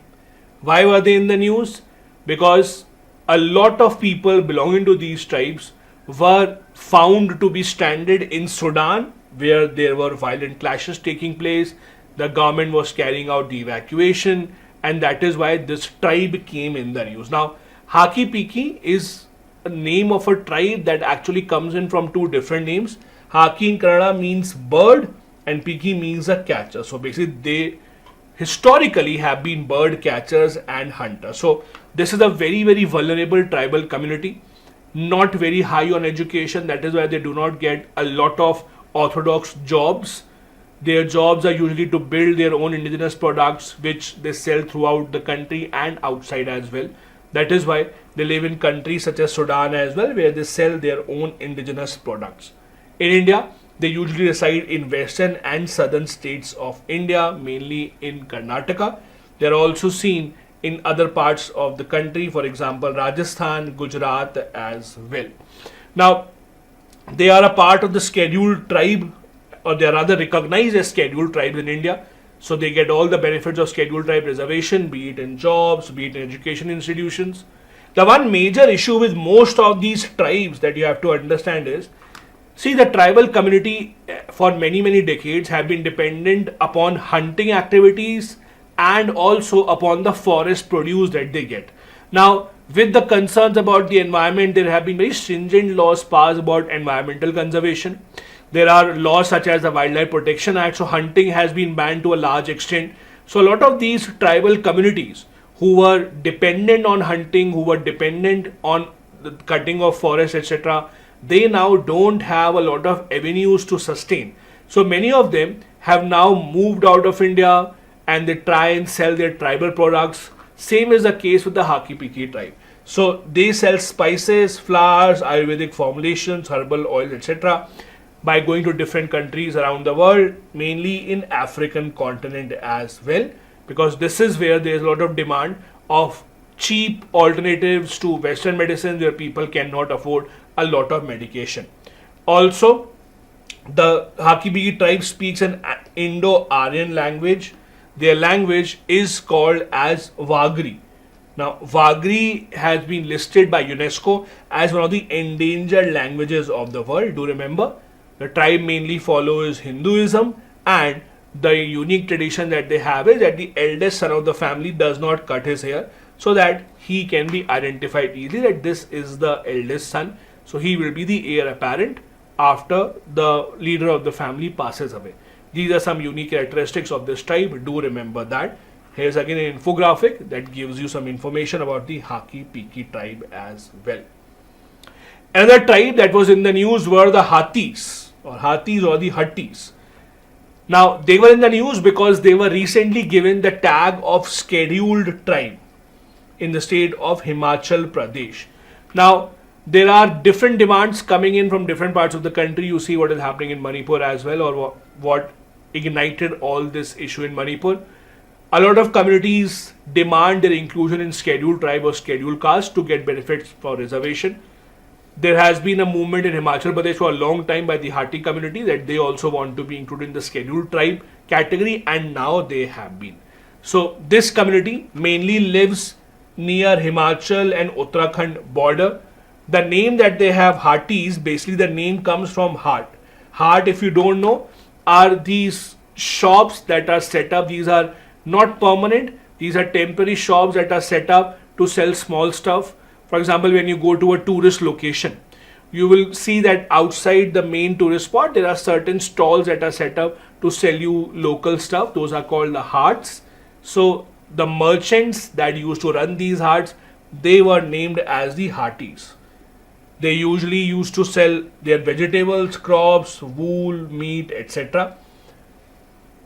Why were they in the news? Because a lot of people belonging to these tribes were found to be stranded in Sudan, where there were violent clashes taking place. The government was carrying out the evacuation, and that is why this tribe came in the news. Now, Haki Piki is a name of a tribe that actually comes in from two different names. Haki in Kannada means bird and Piki means a catcher. So basically they historically have been bird catchers and hunters. So this is a very, very vulnerable tribal community, not very high on education. That is why they do not get a lot of orthodox jobs. Their jobs are usually to build their own indigenous products which they sell throughout the country and outside as well. That is why they live in countries such as Sudan as well, where they sell their own indigenous products. In India, they usually reside in western and southern states of India, mainly in Karnataka. They are also seen in other parts of the country, for example, Rajasthan, Gujarat as well. Now, they are a part of the scheduled tribe, or they are rather recognized as scheduled tribes in India. So they get all the benefits of scheduled tribe reservation, be it in jobs, be it in education institutions. The one major issue with most of these tribes that you have to understand is, see, the tribal community for many, many decades have been dependent upon hunting activities and also upon the forest produce that they get. Now, with the concerns about the environment, there have been very stringent laws passed about environmental conservation. There are laws such as the Wildlife Protection Act, so hunting has been banned to a large extent. So a lot of these tribal communities who were dependent on hunting, who were dependent on the cutting of forests, etc., they now don't have a lot of avenues to sustain. So many of them have now moved out of India and they try and sell their tribal products. Same is the case with the Haki Piki tribe. So they sell spices, flowers, Ayurvedic formulations, herbal oils, etc. by going to different countries around the world, mainly in African continent as well, because this is where there is a lot of demand of cheap alternatives to Western medicines where people cannot afford a lot of medication. Also, the Haki Piki tribe speaks an Indo-Aryan language. Their language is called as Wagri. Now, Vagri has been listed by UNESCO as one of the endangered languages of the world. Do remember, the tribe mainly follows Hinduism, and the unique tradition that they have is that the eldest son of the family does not cut his hair so that he can be identified easily that this is the eldest son. So he will be the heir apparent after the leader of the family passes away. These are some unique characteristics of this tribe. Do remember that. Here's again an infographic that gives you some information about the Haki Piki tribe as well. Another tribe that was in the news were the Hathis or the Hattis. Now, they were in the news because they were recently given the tag of scheduled tribe in the state of Himachal Pradesh. Now, there are different demands coming in from different parts of the country. You see what is happening in Manipur as well, or what ignited all this issue in Manipur. A lot of communities demand their inclusion in scheduled tribe or scheduled caste to get benefits for reservation. There has been a movement in Himachal Pradesh for a long time by the Hati community that they also want to be included in the scheduled tribe category, and now they have been. So this community mainly lives near Himachal and Uttarakhand border. The name that they have, Hatis, basically the name comes from heart. Heart, if you don't know, are these shops that are set up. These are not permanent. These are temporary shops that are set up to sell small stuff. For example, when you go to a tourist location, you will see that outside the main tourist spot, there are certain stalls that are set up to sell you local stuff. Those are called the haats. So the merchants that used to run these haats, they were named as the Hatis. They usually used to sell their vegetables, crops, wool, meat, etc.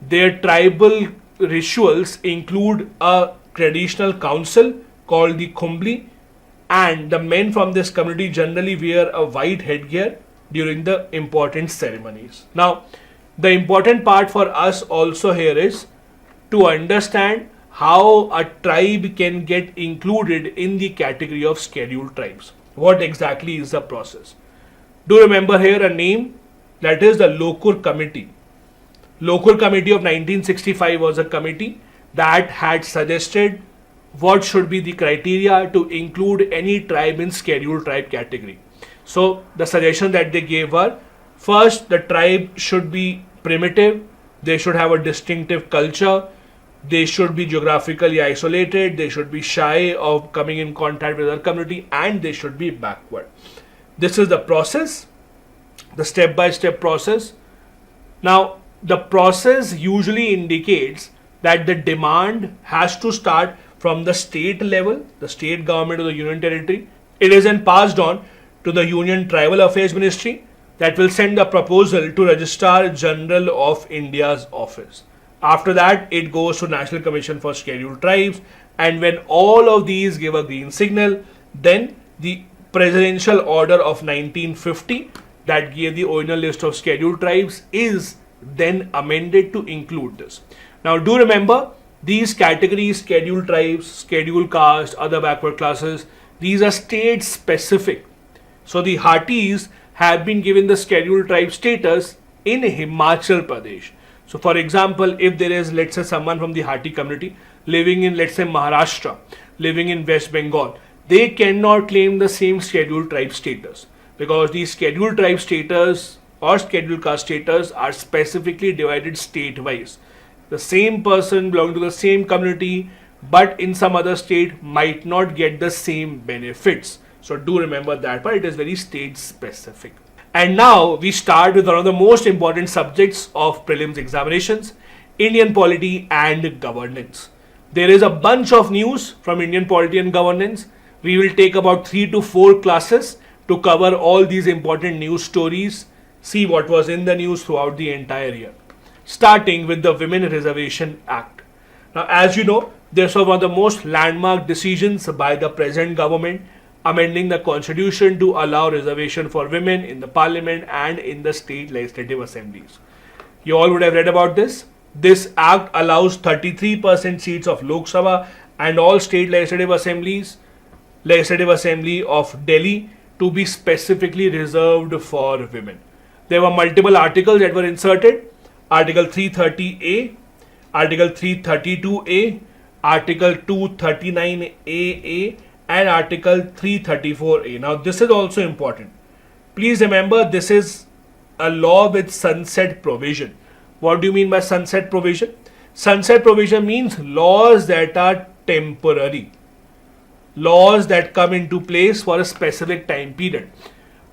Their tribal rituals include a traditional council called the Kumbli, and the men from this community generally wear a white headgear during the important ceremonies. Now, the important part for us also here is to understand how a tribe can get included in the category of scheduled tribes. What exactly is the process? Do remember here a name, that is the Lokur Committee. Lokur Committee of 1965 was a committee that had suggested what should be the criteria to include any tribe in scheduled tribe category. So the suggestion that they gave were, first, the tribe should be primitive, they should have a distinctive culture, they should be geographically isolated, they should be shy of coming in contact with other community, and they should be backward. This is the process, the step-by-step process. Now, the process usually indicates that the demand has to start from the state level, the state government of the union territory. It is then passed on to the Union Tribal Affairs Ministry that will send a proposal to Registrar General of India's office. After that, it goes to National Commission for Scheduled Tribes, and when all of these give a green signal, then the Presidential Order of 1950 that gave the original list of scheduled tribes is then amended to include this. Now, do remember, these categories, scheduled tribes, scheduled caste, other backward classes, these are state specific. So the Hatis have been given the scheduled tribe status in Himachal Pradesh. So for example, if there is, let's say, someone from the Hati community living in, let's say, Maharashtra, living in West Bengal, they cannot claim the same scheduled tribe status because the scheduled tribe status or scheduled caste status are specifically divided state-wise. The same person belonging to the same community but in some other state might not get the same benefits. So do remember that part, it is very state specific. And now we start with one of the most important subjects of prelims examinations, Indian polity and governance. There is a bunch of news from Indian polity and governance. We will take about 3 to 4 classes to cover all these important news stories, see what was in the news throughout the entire year. Starting with the Women Reservation Act. Now, as you know, this was one of the most landmark decisions by the present government, amending the constitution to allow reservation for women in the parliament and in the state legislative assemblies. You all would have read about this. This act allows 33% seats of Lok Sabha and all state legislative assemblies, Legislative Assembly of Delhi, to be specifically reserved for women. There were multiple articles that were inserted. Article 330A, Article 332A, Article 239AA and Article 334A. Now this is also important. Please remember, this is a law with sunset provision. What do you mean by sunset provision? Sunset provision means laws that are temporary. Laws that come into place for a specific time period.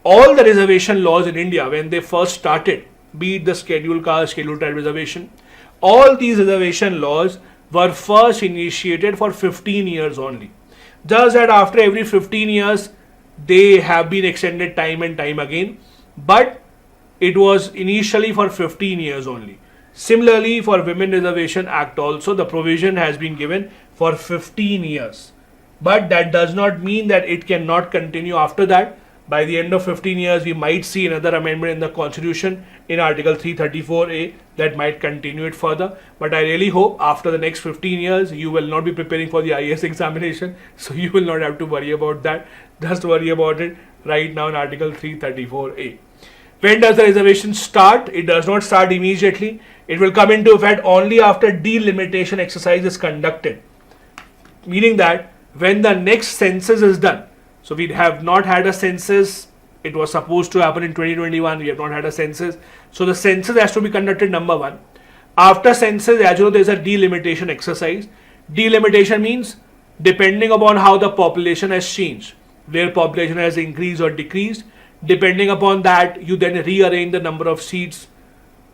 All the reservation laws in India, when they first started, be it the scheduled caste, scheduled tribe reservation, all these reservation laws were first initiated for 15 years only. Just that after every 15 years, they have been extended time and time again, but it was initially for 15 years only. Similarly, for Women Reservation Act also, the provision has been given for 15 years. But that does not mean that it cannot continue after that. By the end of 15 years, we might see another amendment in the Constitution in Article 334A that might continue it further. But I really hope after the next 15 years, you will not be preparing for the IAS examination. So you will not have to worry about that. Just worry about it right now in Article 334A. When does the reservation start? It does not start immediately. It will come into effect only after delimitation exercise is conducted. Meaning that when the next census is done, so we have not had a census. It was supposed to happen in 2021. We have not had a census. So the census has to be conducted, number one. After census, as you know, there is a delimitation exercise. Delimitation means depending upon how the population has changed, where population has increased or decreased, depending upon that, you then rearrange the number of seats.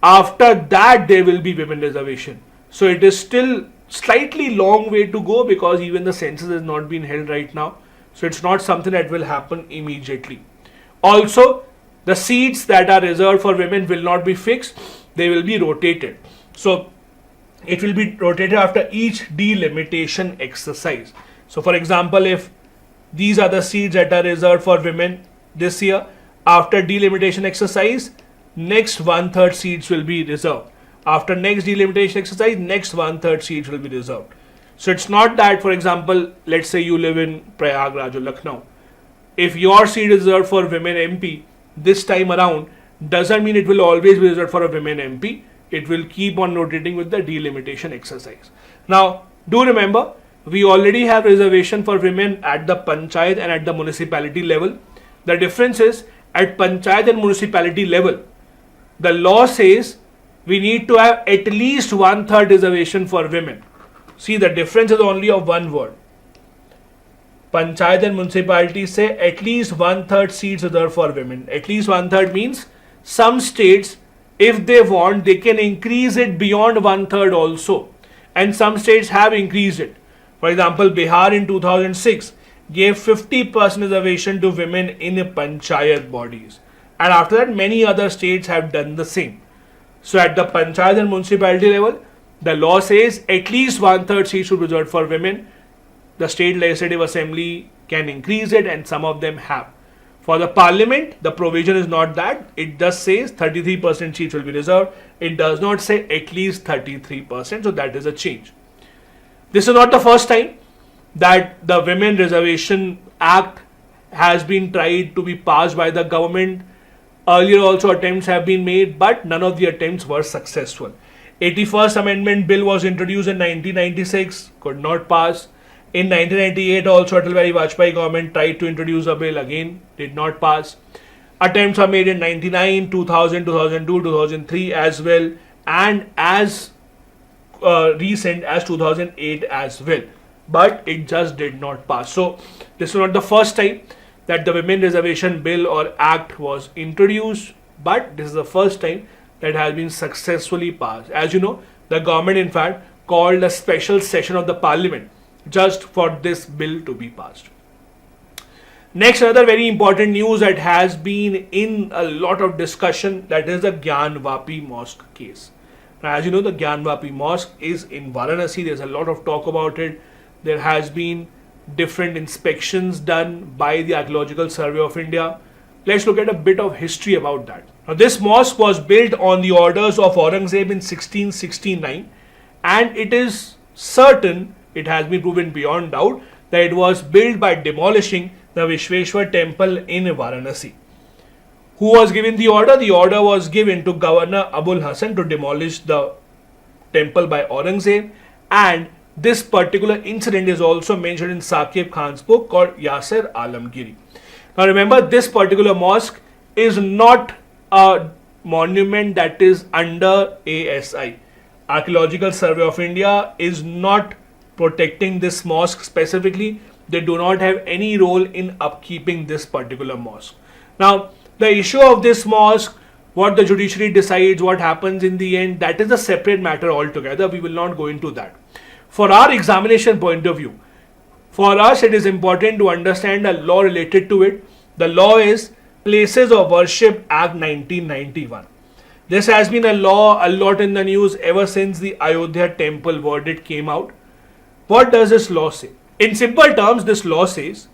After that, there will be women reservation. So it is still slightly long way to go because even the census has not been held right now. So it's not something that will happen immediately. Also, the seats that are reserved for women will not be fixed. They will be rotated. So it will be rotated after each delimitation exercise. So for example, if these are the seats that are reserved for women this year, after delimitation exercise, next 1/3 seats will be reserved. After next delimitation exercise, next 1/3 seats will be reserved. So it's not that, for example, let's say you live in Prayagraj or Lucknow. If your seat is reserved for women MP this time around, doesn't mean it will always be reserved for a women MP. It will keep on rotating with the delimitation exercise. Now, do remember, we already have reservation for women at the panchayat and at the municipality level. The difference is, at panchayat and municipality level, the law says we need to have at least 1/3 reservation for women. See, the difference is only of one word. Panchayat and municipality say at least 1/3 seats reserved for women. At least 1/3 means some states, if they want, they can increase it beyond 1/3 also. And some states have increased it. For example, Bihar in 2006 gave 50% reservation to women in panchayat bodies. And after that, many other states have done the same. So at the panchayat and municipality level, the law says at least 1/3 seats should be reserved for women. The state legislative assembly can increase it, and some of them have. For the parliament, the provision is not that. It just says 33% seats will be reserved. It does not say at least 33%. So that is a change. This is not the first time that the Women Reservation Act has been tried to be passed by the government. Earlier also attempts have been made, but none of the attempts were successful. 81st Amendment Bill was introduced in 1996, could not pass. In 1998 also, Atal Bihari Vajpayee government tried to introduce a bill, again did not pass. Attempts are made in 99, 2000, 2002, 2003 as well, and as recent as 2008 as well. But it just did not pass. So this is not the first time that the Women Reservation Bill or Act was introduced, but this is the first time that has been successfully passed. As you know, the government in fact called a special session of the parliament just for this bill to be passed. Next, another very important news that has been in a lot of discussion, that is the Gyanvapi Mosque case. Now, as you know, the Gyanvapi Mosque is in Varanasi. There's a lot of talk about it. There has been different inspections done by the Archaeological Survey of India. Let's look at a bit of history about that. Now, this mosque was built on the orders of Aurangzeb in 1669, and it is certain, it has been proven beyond doubt, that it was built by demolishing the Vishweshwar temple in Varanasi. Who was given the order? The order was given to Governor Abul Hasan to demolish the temple by Aurangzeb, and This particular incident is also mentioned in Saqib Khan's book called Yasir Alamgiri. Now remember, this particular mosque is not a monument that is under ASI. Archaeological Survey of India is not protecting this mosque specifically. They do not have any role in upkeeping this particular mosque. Now, the issue of this mosque, what the judiciary decides, what happens in the end, that is a separate matter altogether. We will not go into that. For our examination point of view, for us it is important to understand a law related to it. The law is Places of Worship Act 1991. This has been a law a lot in the news ever since the Ayodhya temple verdict came out. What does this law say? In simple terms, this law says,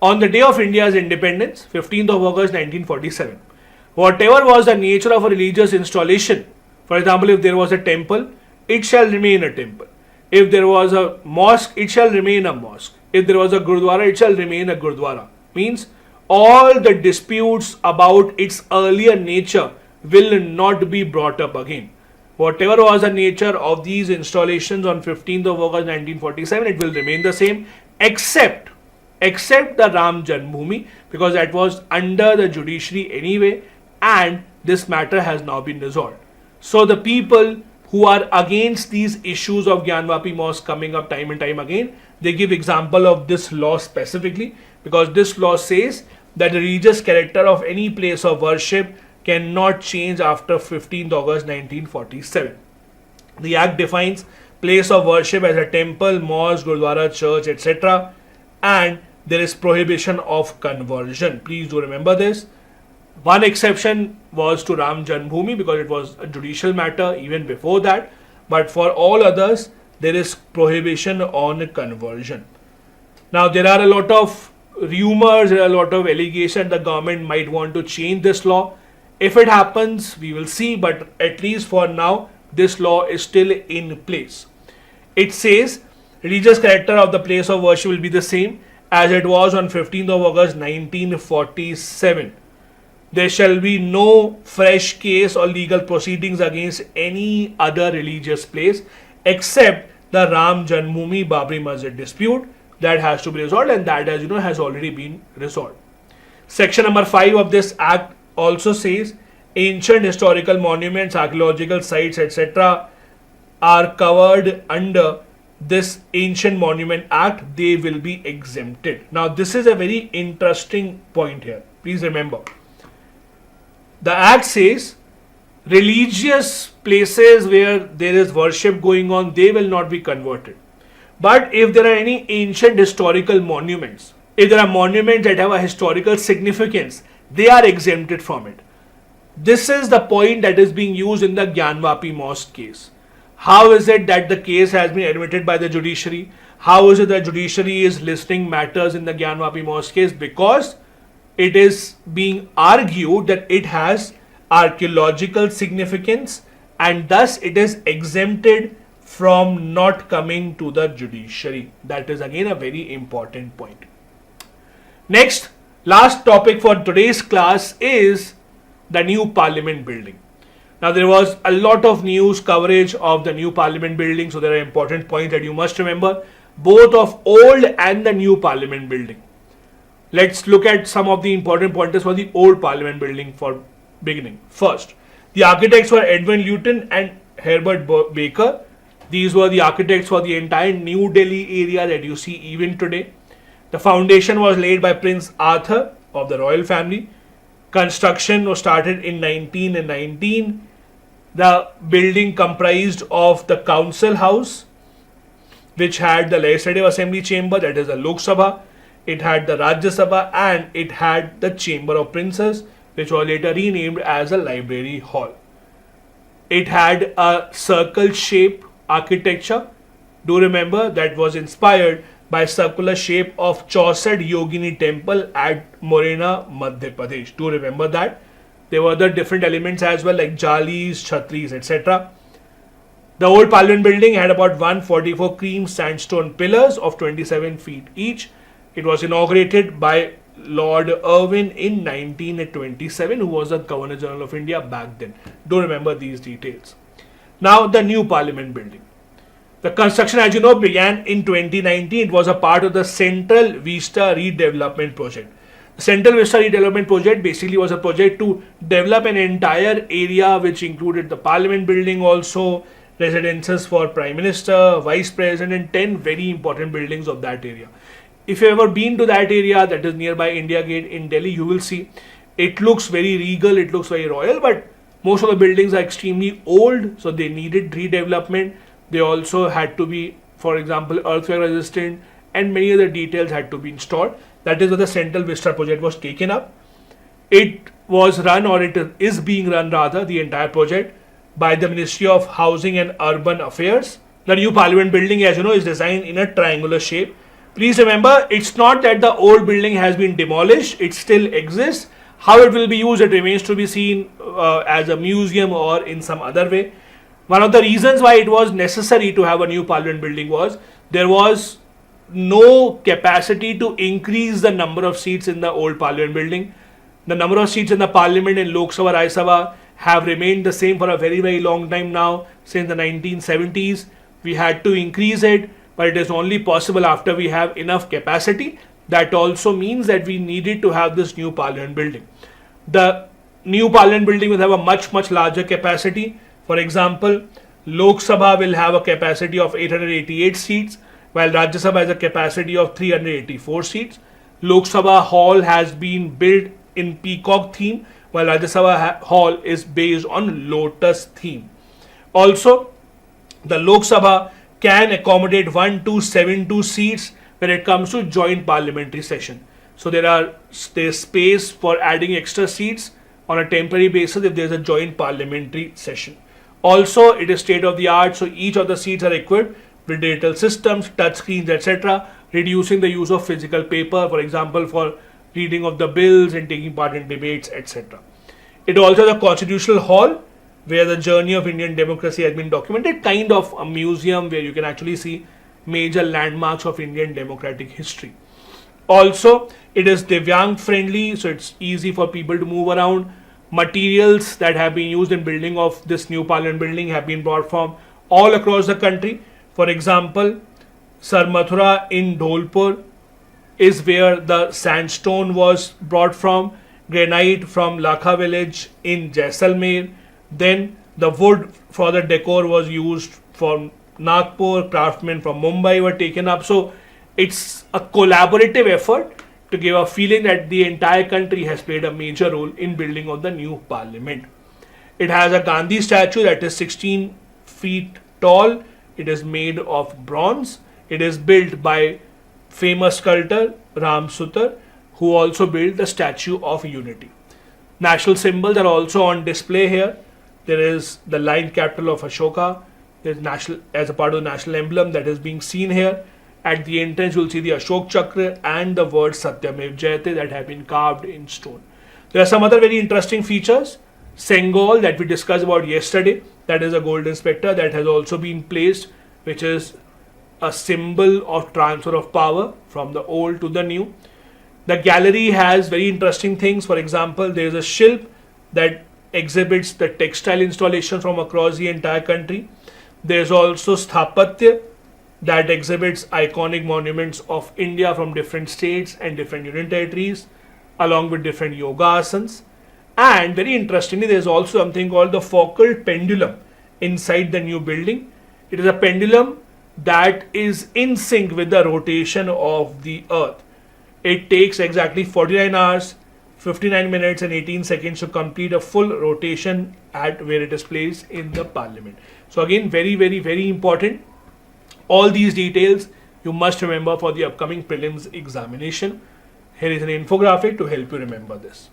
on the day of India's independence, 15th of August 1947, whatever was the nature of a religious installation, for example, if there was a temple, it shall remain a temple. If there was a mosque, it shall remain a mosque. If there was a gurdwara, it shall remain a gurdwara. Means all the disputes about its earlier nature will not be brought up again. Whatever was the nature of these installations on 15th of August 1947, it will remain the same, except the Ram Janmabhoomi, because that was under the judiciary anyway, and this matter has now been resolved. So the people who are against these issues of Gyanvapi Mosque coming up time and time again, they give example of this law specifically, because this law says that the religious character of any place of worship cannot change after 15th August 1947. The Act defines place of worship as a temple, mosque, gurdwara, church, etc. And there is prohibition of conversion. Please do remember this. One exception was to Ram Janmabhoomi because it was a judicial matter even before that. But for all others, there is prohibition on conversion. Now, there are a lot of rumors, there are a lot of allegations the government might want to change this law. If it happens, we will see, but at least for now, this law is still in place. It says religious character of the place of worship will be the same as it was on 15th of August 1947. There shall be no fresh case or legal proceedings against any other religious place except the Ram Janmabhoomi Babri Masjid dispute. That has to be resolved, and that, as you know, has already been resolved. Section number 5 of this act also says ancient historical monuments, archaeological sites, etc. are covered under this Ancient Monument Act. They will be exempted. Now, this is a very interesting point here. Please remember. The act says religious places where there is worship going on, they will not be converted. But if there are any ancient historical monuments, if there are monuments that have a historical significance, they are exempted from it. This is the point that is being used in the Gyanvapi Mosque case. How is it that the case has been admitted by the judiciary? How is it that judiciary is listing matters in the Gyanvapi Mosque case? Because it is being argued that it has archaeological significance and thus it is exempted from not coming to the judiciary. That is again a very important point. Next, last topic for today's class is the new parliament building. Now, there was a lot of news coverage of the new parliament building, so there are important points that you must remember, both of old and the new parliament building. Let's look at some of the important pointers for the old parliament building for beginning. First, the architects were Edwin Luton and Herbert Baker. These were the architects for the entire New Delhi area that you see even today. The foundation was laid by Prince Arthur of the royal family. Construction was started in 1919. The building comprised of the council house, which had the legislative assembly chamber, that is the Lok Sabha. It had the Rajya Sabha and it had the Chamber of Princes, which was later renamed as a library hall. It had a circle shape architecture. Do remember that was inspired by circular shape of Chausaed Yogini temple at Morena, Madhya Pradesh. Do remember that. There were other different elements as well, like jalis, chhatris, etc. The old parliament building had about 144 cream sandstone pillars of 27 feet each. It was inaugurated by Lord Irwin in 1927, who was the Governor General of India back then. Do remember these details. Now, the new parliament building. The construction, as you know, began in 2019. It was a part of the Central Vista Redevelopment Project. The Central Vista Redevelopment Project basically was a project to develop an entire area which included the Parliament building, also residences for Prime Minister, Vice President, and 10 very important buildings of that area. If you've ever been to that area, that is nearby India Gate in Delhi, you will see it looks very regal, it looks very royal, but most of the buildings are extremely old, so they needed redevelopment. They also had to be, for example, earthquake resistant, and many other details had to be installed. That is why the Central Vista project was taken up. It was run, or it is being run rather, the entire project, by the Ministry of Housing and Urban Affairs. The new Parliament building, as you know, is designed in a triangular shape. Please remember, it's not that the old building has been demolished, it still exists. How it will be used, it remains to be seen as a museum or in some other way. One of the reasons why it was necessary to have a new Parliament building was there was no capacity to increase the number of seats in the old Parliament building. The number of seats in the Parliament in Lok Sabha, Rajya Sabha have remained the same for a very, very long time now, since the 1970s. We had to increase it, but it is only possible after we have enough capacity. That also means that we needed to have this new Parliament building. The new Parliament building will have a much, much larger capacity. For example, Lok Sabha will have a capacity of 888 seats, while Rajya Sabha has a capacity of 384 seats. Lok Sabha Hall has been built in peacock theme, while Rajya Sabha Hall is based on lotus theme. Also, the Lok Sabha can accommodate 1272 seats when it comes to joint parliamentary session. So there's space for adding extra seats on a temporary basis if there's a joint parliamentary session. Also, it is state of the art, so each of the seats are equipped with digital systems, touch screens, etc., reducing the use of physical paper, for example, for reading of the bills and taking part in debates, etc. It also has a constitutional hall where the journey of Indian democracy has been documented, kind of a museum where you can actually see major landmarks of Indian democratic history. Also, it is Divyang friendly, so it's easy for people to move around. Materials that have been used in building of this new Parliament building have been brought from all across the country. For example, Sarmathura in Dholpur is where the sandstone was brought from, granite from Lakha village in Jaisalmer. Then the wood for the decor was used from Nagpur, craftsmen from Mumbai were taken up. So it's a collaborative effort to give a feeling that the entire country has played a major role in building of the new Parliament. It has a Gandhi statue that is 16 feet tall. It is made of bronze. It is built by famous sculptor Ram Sutar, who also built the Statue of Unity. National symbols are also on display here. There is the lion capital of Ashoka. There's national, as a part of the national emblem that is being seen here. At the entrance, you'll see the Ashok Chakra and the word Satyamev Jayate that have been carved in stone. There are some other very interesting features. Sengol that we discussed about yesterday, that is a golden spectre that has also been placed, which is a symbol of transfer of power from the old to the new. The gallery has very interesting things. For example, there is a shilp that exhibits the textile installations from across the entire country. There is also Sthapatya that exhibits iconic monuments of India from different states and different union territories, along with different yoga asanas. And very interestingly, there is also something called the Foucault pendulum inside the new building. It is a pendulum that is in sync with the rotation of the earth. It takes exactly 49 hours, 59 minutes and 18 seconds to complete a full rotation at where it is placed in the Parliament. So again, very, very, very important. All these details you must remember for the upcoming prelims examination. Here is an infographic to help you remember this.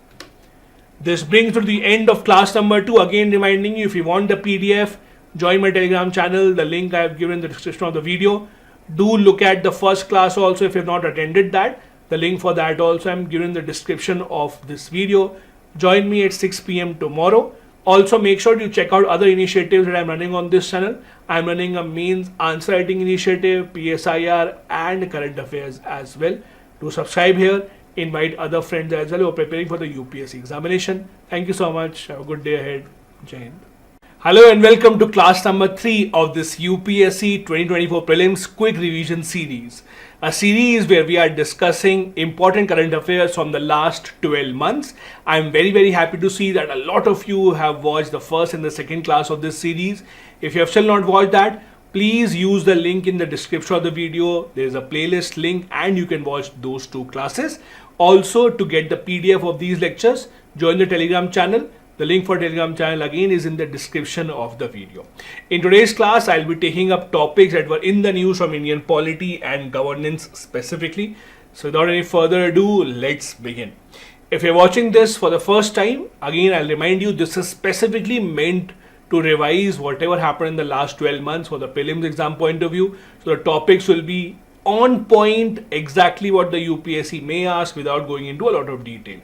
This brings to the end of class number 2. Again, reminding you, if you want the PDF, join my Telegram channel. The link I have given in the description of the video. Do look at the first class also if you have not attended that. The link for that also I am given in the description of this video. Join me at 6 p.m. tomorrow. Also, make sure you check out other initiatives that I am running on this channel. I am running a mains answer writing initiative, PSIR and current affairs as well. Do subscribe here. Invite other friends as well who are preparing for the UPSC examination. Thank you so much. Have a good day ahead. Jai Hind. Hello and welcome to class number 3 of this UPSC 2024 Prelims Quick Revision Series. A series where we are discussing important current affairs from the last 12 months. I am very happy to see that a lot of you have watched the first and the second class of this series. If you have still not watched that, please use the link in the description of the video. There is a playlist link and you can watch those two classes. Also, to get the PDF of these lectures, join the Telegram channel. The link for Telegram channel again is in the description of the video. In today's class, I'll be taking up topics that were in the news from Indian polity and governance specifically. So without any further ado, let's begin. If you're watching this for the first time, again I'll remind you this is specifically meant to revise whatever happened in the last 12 months for the prelims exam point of view. So the topics will be on point, exactly what the UPSC may ask without going into a lot of detail.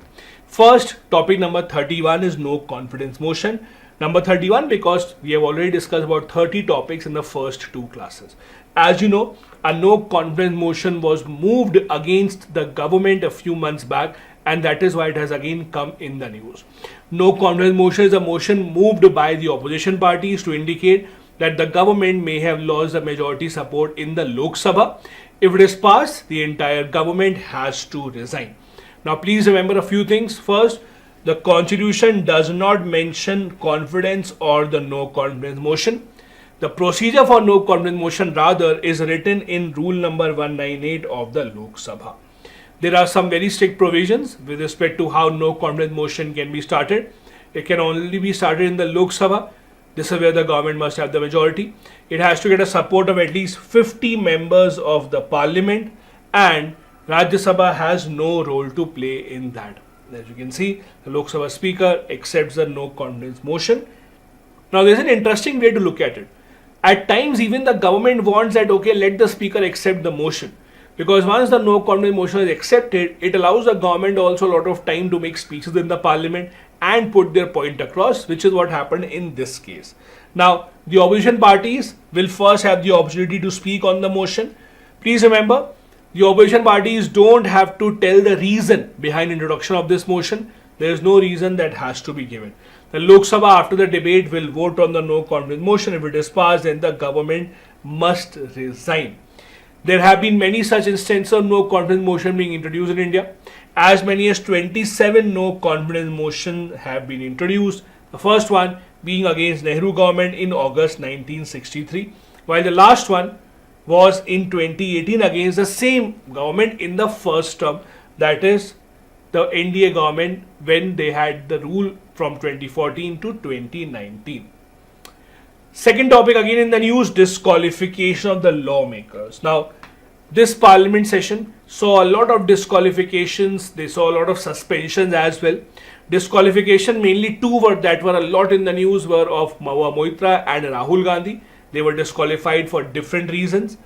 First, topic number 31 is no confidence motion. Number 31 because we have already discussed about 30 topics in the first two classes. As you know, a no confidence motion was moved against the government a few months back, and that is why it has again come in the news. No confidence motion is a motion moved by the opposition parties to indicate that the government may have lost the majority support in the Lok Sabha. If it is passed, the entire government has to resign. Now please remember a few things. First, the constitution does not mention confidence or the no confidence motion. The procedure for no confidence motion rather is written in rule number 198 of the Lok Sabha. There are some very strict provisions with respect to how no confidence motion can be started. It can only be started in the Lok Sabha. This is where the government must have the majority. It has to get a support of at least 50 members of the parliament, and Rajya Sabha has no role to play in that. As you can see, the Lok Sabha Speaker accepts the no confidence motion. Now there's an interesting way to look at it. At times even the government wants that, okay, let the Speaker accept the motion. Because once the no confidence motion is accepted, it allows the government also a lot of time to make speeches in the parliament and put their point across, which is what happened in this case. Now, the opposition parties will first have the opportunity to speak on the motion. Please remember, the opposition parties don't have to tell the reason behind introduction of this motion. There is no reason that has to be given. The Lok Sabha after the debate will vote on the no confidence motion. If it is passed, then the government must resign. There have been many such instances of no confidence motion being introduced in India. As many as 27 no confidence motions have been introduced. The first one being against Nehru government in August 1963, while the last one was in 2018 against the same government in the first term, that is the NDA government when they had the rule from 2014 to 2019. Second topic again in the news, disqualification of the lawmakers. Now, this parliament session saw a lot of disqualifications. They saw a lot of suspensions as well. Disqualification, mainly two that were a lot in the news were of Mahua Moitra and Rahul Gandhi. They were disqualified for different reasons.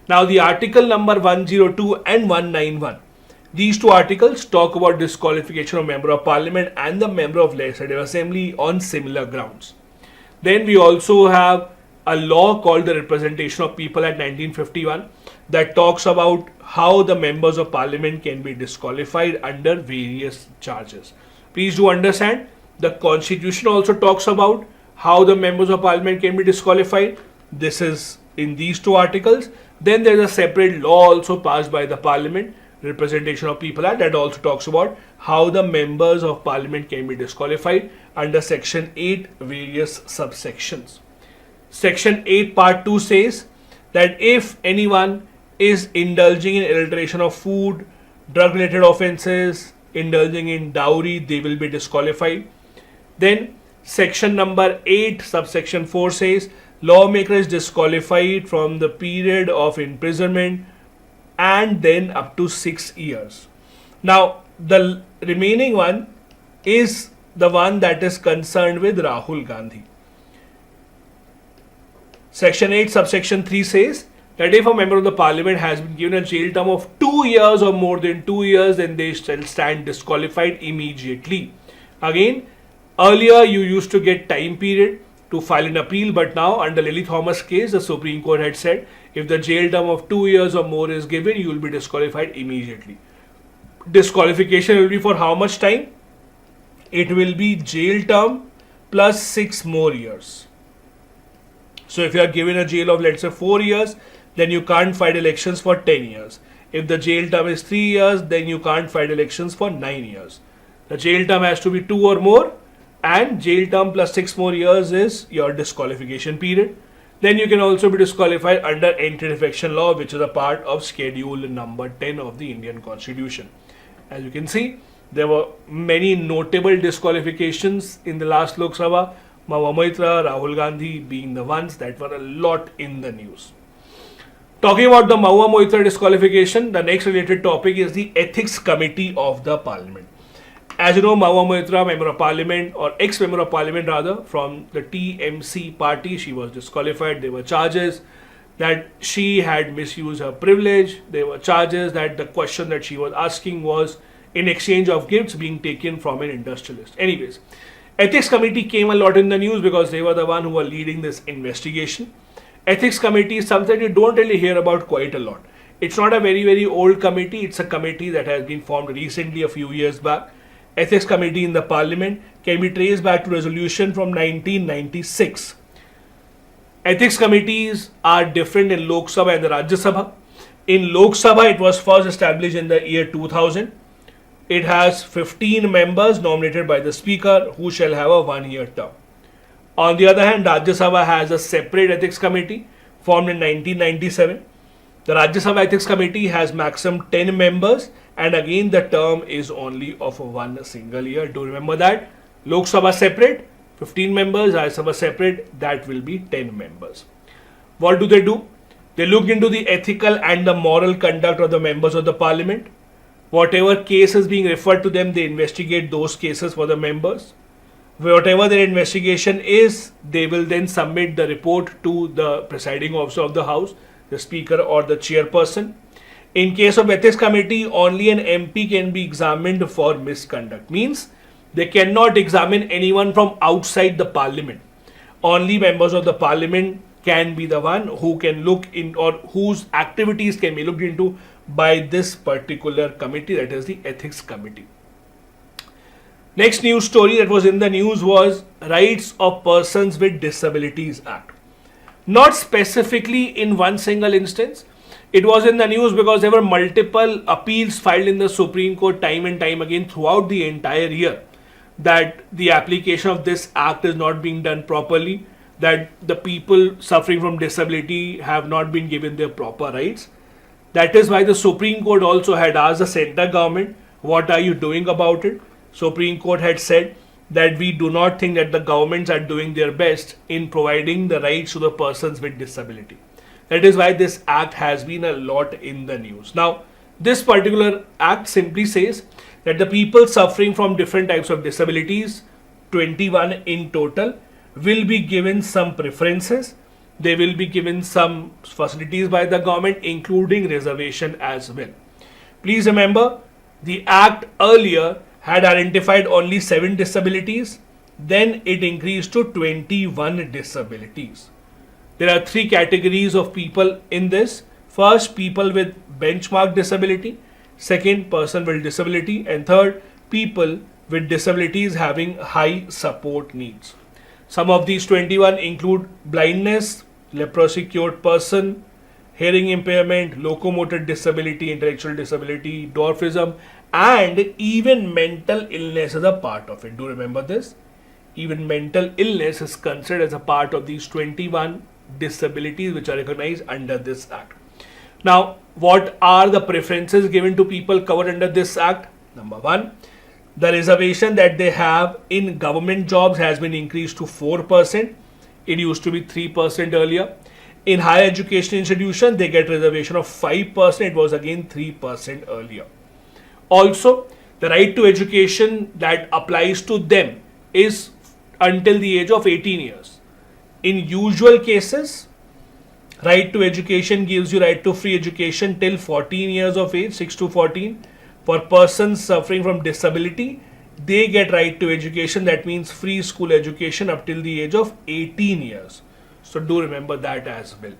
Now the article number 102 and 191. These two articles talk about disqualification of member of parliament and the member of legislative assembly on similar grounds. Then we also have a law called the Representation of People Act 1951 that talks about how the members of parliament can be disqualified under various charges. Please do understand, the constitution also talks about how the members of parliament can be disqualified. This is in these two articles. Then there is a separate law also passed by the parliament, Representation of People Act, that also talks about how the members of parliament can be disqualified under section 8 various subsections. Section 8 part 2 says that if anyone is indulging in adulteration of food, drug related offences, indulging in dowry, they will be disqualified. Then section number 8 subsection 4 says lawmaker is disqualified from the period of imprisonment and then up to 6 years. Now the remaining one is the one that is concerned with Rahul Gandhi. Section 8 subsection 3 says that if a member of the parliament has been given a jail term of 2 years or more than 2 years, then they shall stand disqualified immediately. Again, earlier you used to get time period to file an appeal, but now under Lily Thomas case, the Supreme Court had said if the jail term of 2 years or more is given, you will be disqualified immediately. Disqualification will be for how much time? It will be jail term plus 6 more years. So if you are given a jail of, let's say, 4 years, then you can't fight elections for 10 years. If the jail term is 3 years, then you can't fight elections for 9 years. The jail term has to be 2 or more, and jail term plus 6 more years is your disqualification period. Then you can also be disqualified under anti-defection law, which is a part of schedule number 10 of the Indian Constitution. As you can see, there were many notable disqualifications in the last Lok Sabha, Mahua Moitra, Rahul Gandhi being the ones that were a lot in the news. Talking about the Mahua Moitra disqualification, the next related topic is the Ethics Committee of the Parliament. As you know, Mahua Moitra, Member of Parliament, or ex-Member of Parliament rather, from the TMC party, she was disqualified. There were charges that she had misused her privilege. There were charges that the question that she was asking was in exchange of gifts being taken from an industrialist. Anyways, Ethics Committee came a lot in the news because they were the one who were leading this investigation. Ethics Committee is something you don't really hear about quite a lot. It's not a very old committee. It's a committee that has been formed recently, a few years back. Ethics Committee in the Parliament can be traced back to resolution from 1996. Ethics committees are different in Lok Sabha and the Rajya Sabha. In Lok Sabha, it was first established in the year 2000. It has 15 members nominated by the Speaker who shall have a 1-year term. On the other hand, Rajya Sabha has a separate ethics committee formed in 1997. The Rajya Sabha Ethics Committee has maximum 10 members, and again the term is only of 1 single year. Do remember that. Lok Sabha separate, 15 members, Rajya Sabha separate, that will be 10 members. What do? They look into the ethical and the moral conduct of the members of the Parliament. Whatever case is being referred to them, they investigate those cases for the members. Whatever their investigation is, they will then submit the report to the presiding officer of the House, the Speaker or the Chairperson. In case of Ethics Committee, only an MP can be examined for misconduct. Means they cannot examine anyone from outside the Parliament. Only members of the Parliament can be the one who can look in, or whose activities can be looked into by this particular committee, that is the Ethics Committee. Next news story that was in the news was Rights of Persons with Disabilities Act. Not specifically in one single instance. It was in the news because there were multiple appeals filed in the Supreme Court time and time again throughout the entire year that the application of this act is not being done properly, that the people suffering from disability have not been given their proper rights. That is why the Supreme Court also had asked the central government, what are you doing about it? Supreme Court had said that we do not think that the governments are doing their best in providing the rights to the persons with disability. That is why this act has been a lot in the news. Now, this particular act simply says that the people suffering from different types of disabilities, 21 in total, will be given some preferences. They will be given some facilities by the government, including reservation as well. Please remember, the act earlier had identified only 7 disabilities, then it increased to 21 disabilities. There are 3 categories of people in this. First, people with benchmark disability. Second, person with disability. And third, people with disabilities having high support needs. Some of these 21 include blindness, leprosy cured person, hearing impairment, locomotor disability, intellectual disability, dwarfism, and even mental illness is a part of it. Do remember this. Even mental illness is considered as a part of these 21 disabilities which are recognized under this act. Now, what are the preferences given to people covered under this act? Number 1, the reservation that they have in government jobs has been increased to 4%. It used to be 3% earlier. In higher education institutions, they get reservation of 5%. It was again 3% earlier. Also, the right to education that applies to them is until the age of 18 years. In usual cases, right to education gives you right to free education till 14 years of age, 6 to 14. For persons suffering from disability, they get right to education, that means free school education up till the age of 18 years. So do remember that as well.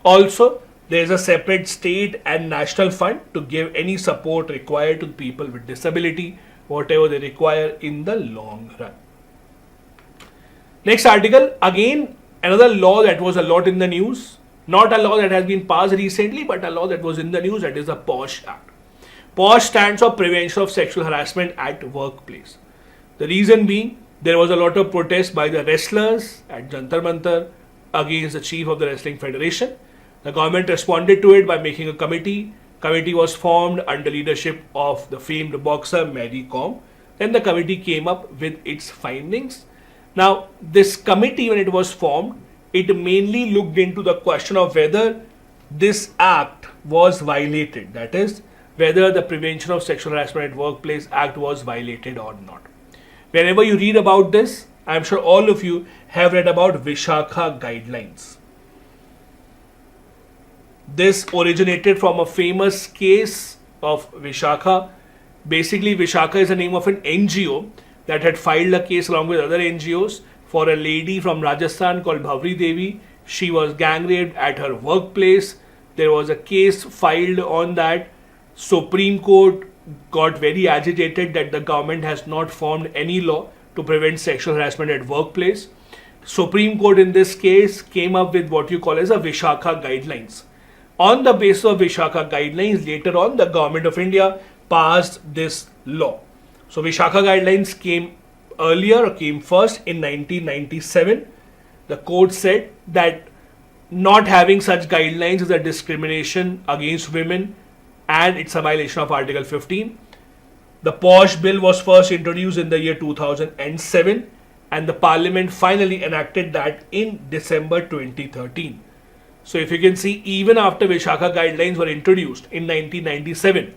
Also, there is a separate state and national fund to give any support required to people with disability, whatever they require in the long run. Next article, again Another law that was a lot in the news, not a law that has been passed recently, but a law that was in the news, that is the POSH Act. POSH stands for Prevention of Sexual Harassment at Workplace. The reason being, there was a lot of protest by the wrestlers at Jantar Mantar against the chief of the Wrestling Federation. The government responded to it by making a committee. Committee was formed under leadership of the famed boxer Mary Kom. Then the committee came up with its findings. Now, this committee, when it was formed, it mainly looked into the question of whether this act was violated. That is, whether the Prevention of Sexual Harassment at Workplace Act was violated or not. Whenever you read about this, I am sure all of you have read about Vishakha guidelines. This originated from a famous case of Vishakha. Basically, Vishakha is the name of an NGO that had filed a case along with other NGOs for a lady from Rajasthan called Bhavri Devi. She was gang raped at her workplace. There was a case filed on that. Supreme Court got very agitated that the government has not formed any law to prevent sexual harassment at workplace. Supreme Court in this case came up with what you call as a Vishakha guidelines. On the basis of Vishakha guidelines, later on the government of India passed this law. So Vishakha guidelines came earlier, or came first in 1997. The court said that not having such guidelines is a discrimination against women and it's a violation of Article 15. The POSH bill was first introduced in the year 2007 and the parliament finally enacted that in December 2013. So if you can see, even after Vishakha guidelines were introduced in 1997,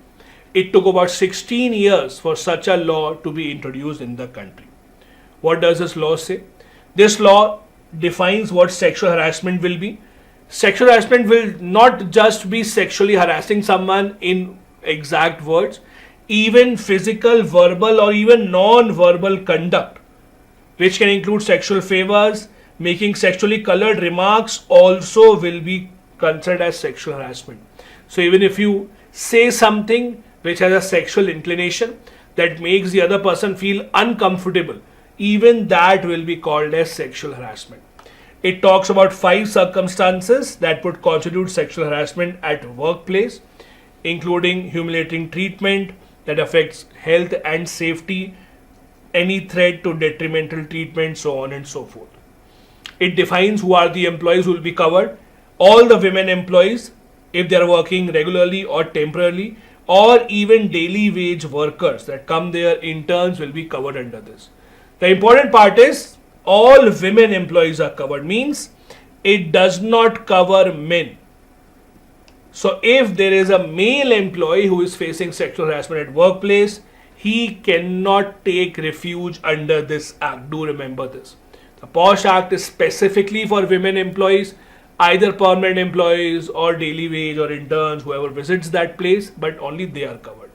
it took about 16 years for such a law to be introduced in the country. What does this law say? This law defines what sexual harassment will be. Sexual harassment will not just be sexually harassing someone in exact words. Even physical, verbal or even non-verbal conduct, which can include sexual favors, making sexually colored remarks, also will be considered as sexual harassment. So even if you say something which has a sexual inclination that makes the other person feel uncomfortable, even that will be called as sexual harassment. It talks about 5 circumstances that would constitute sexual harassment at workplace, including humiliating treatment that affects health and safety, any threat to detrimental treatment, so on and so forth. It defines who are the employees who will be covered. All the women employees, if they are working regularly or temporarily, or even daily wage workers that come there, interns, will be covered under this. The important part is all women employees are covered, means it does not cover men. So if there is a male employee who is facing sexual harassment at workplace, he cannot take refuge under this act. Do remember this. The POSH Act is specifically for women employees, either permanent employees or daily wage or interns, whoever visits that place, but only they are covered.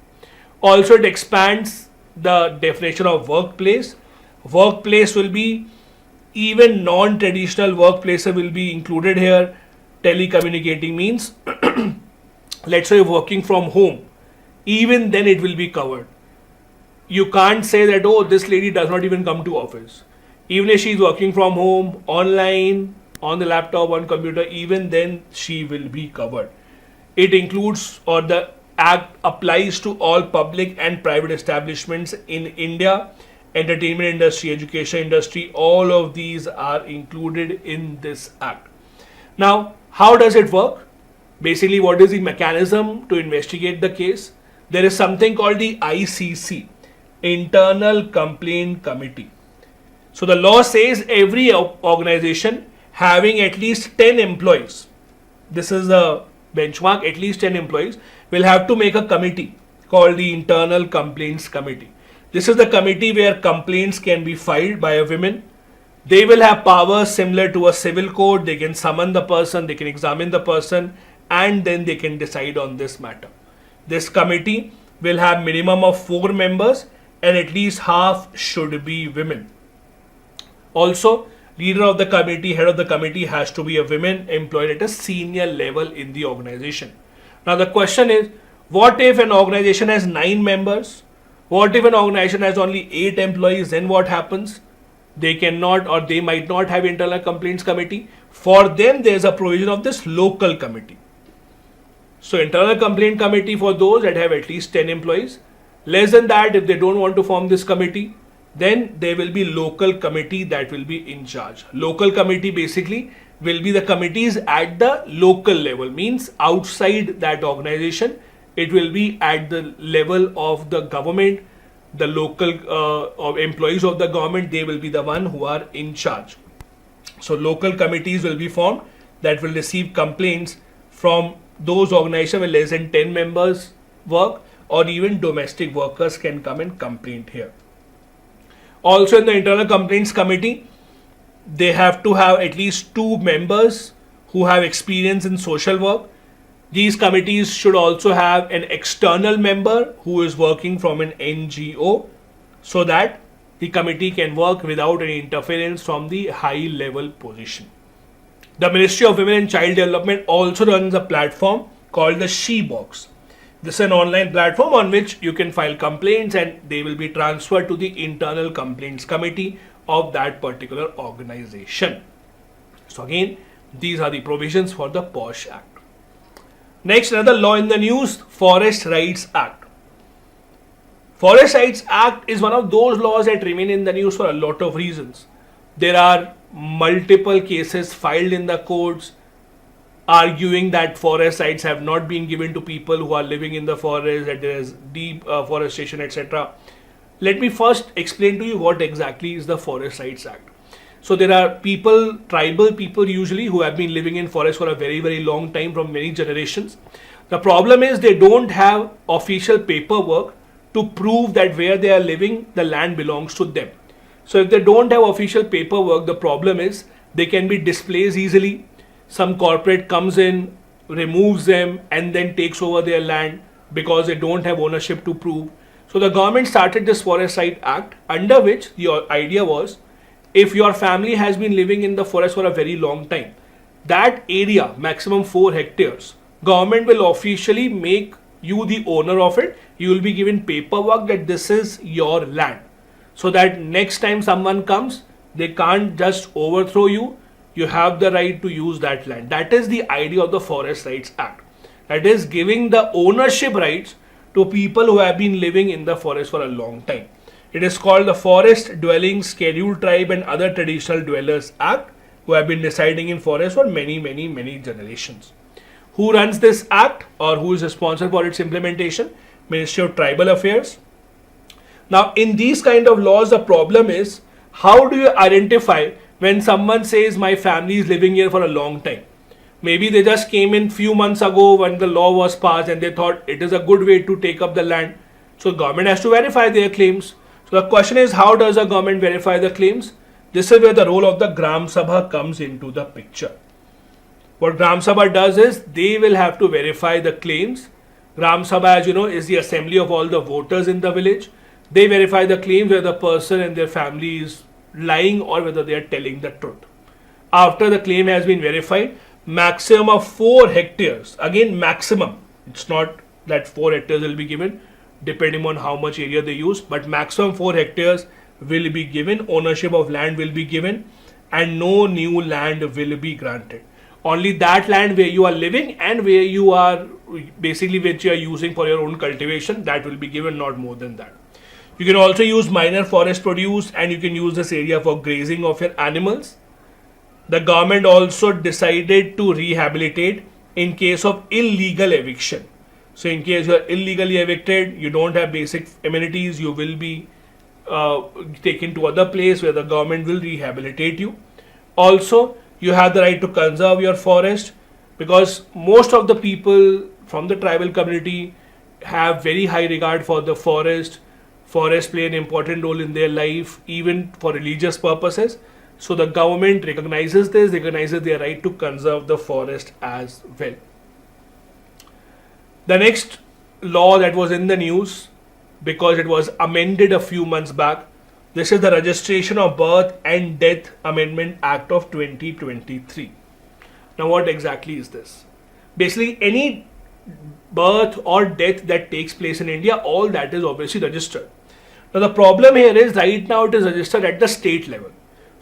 Also, it expands the definition of workplace. Workplace will be even non-traditional workplaces will be included here. Telecommunicating means, let's say you're working from home, even then it will be covered. You can't say that, oh, this lady does not even come to office. Even if she's working from home, online, on the laptop, on computer, even then she will be covered. It includes, or the act applies to all public and private establishments in India, entertainment industry, education industry, all of these are included in this act. Now, how does it work? Basically, what is the mechanism to investigate the case? There is something called the ICC, Internal Complaint Committee. So the law says every organization having at least 10 employees, this is the benchmark, at least 10 employees, will have to make a committee called the Internal Complaints Committee. This is the committee where complaints can be filed by a woman. They will have powers similar to a civil court. They can summon the person, they can examine the person, and then they can decide on this matter. This committee will have minimum of 4 members and at least half should be women. Also, leader of the committee, head of the committee has to be a woman employed at a senior level in the organization. Now the question is, what if an organization has 9 members? What if an organization has only 8 employees? Then what happens? they cannot or they might not have internal complaints committee. For them, there is a provision of this local committee. So internal complaint committee for those that have at least 10 employees. Less than that, if they don't want to form this committee, then there will be local committee that will be in charge. Local committee basically will be the committees at the local level, means outside that organization. It will be at the level of the government, the local employees of the government. They will be the one who are in charge. So local committees will be formed that will receive complaints from those organizations with less than 10 members work, or even domestic workers can come and complain here. Also in the internal complaints committee, they have to have at least 2 members who have experience in social work. These committees should also have an external member who is working from an NGO, so that the committee can work without any interference from the high level position. The Ministry of Women and Child Development also runs a platform called the She Box. This is an online platform on which you can file complaints and they will be transferred to the internal complaints committee of that particular organization. So again, these are the provisions for the POSH Act. Next, another law in the news, Forest Rights Act. Forest Rights Act is one of those laws that remain in the news for a lot of reasons. There are multiple cases filed in the courts arguing that forest rights have not been given to people who are living in the forest, that there is deforestation, etc. Let me first explain to you what exactly is the Forest Rights Act. So there are people, tribal people usually, who have been living in forest for a very, very long time, from many generations. The problem is they don't have official paperwork to prove that where they are living, the land belongs to them. So if they don't have official paperwork, the problem is they can be displaced easily. Some corporate comes in, removes them, and then takes over their land because they don't have ownership to prove. So the government started this Forest Rights Act, under which the idea was, if your family has been living in the forest for a very long time, that area, maximum 4 hectares, government will officially make you the owner of it. You will be given paperwork that this is your land, so that next time someone comes, they can't just overthrow you. You have the right to use that land. That is the idea of the Forest Rights Act. That is giving the ownership rights to people who have been living in the forest for a long time. It is called the Forest Dwelling Scheduled Tribe and Other Traditional Dwellers Act, who have been residing in forest for many, many, many generations. Who runs this act, or who is responsible for its implementation? Ministry of Tribal Affairs. Now, in these kind of laws, the problem is, how do you identify when someone says my family is living here for a long time? Maybe they just came in few months ago when the law was passed and they thought it is a good way to take up the land. So government has to verify their claims. So the question is, how does the government verify the claims? This is where the role of the Gram Sabha comes into the picture. What Gram Sabha does is, they will have to verify the claims. Gram Sabha, as you know, is the assembly of all the voters in the village. They verify the claims whether the person and their family is lying or whether they are telling the truth. After the claim has been verified, maximum of 4 hectares, again maximum, it's not that 4 hectares will be given depending on how much area they use, but maximum 4 hectares will be given, ownership of land will be given, and no new land will be granted. Only that land where you are living and where you are basically, which you are using for your own cultivation, that will be given, not more than that. You can also use minor forest produce, and you can use this area for grazing of your animals. The government also decided to rehabilitate in case of illegal eviction. So in case you are illegally evicted, you don't have basic amenities, you will be taken to other place where the government will rehabilitate you. Also, you have the right to conserve your forest, because most of the people from the tribal community have very high regard for the forest. Forests play an important role in their life, even for religious purposes. So the government recognizes this, recognizes their right to conserve the forest as well. The next law that was in the news, because it was amended a few months back, this is the Registration of Birth and Death Amendment Act of 2023. Now what exactly is this? Basically, any birth or death that takes place in India, all that is obviously registered. Now the problem here is, right now it is registered at the state level.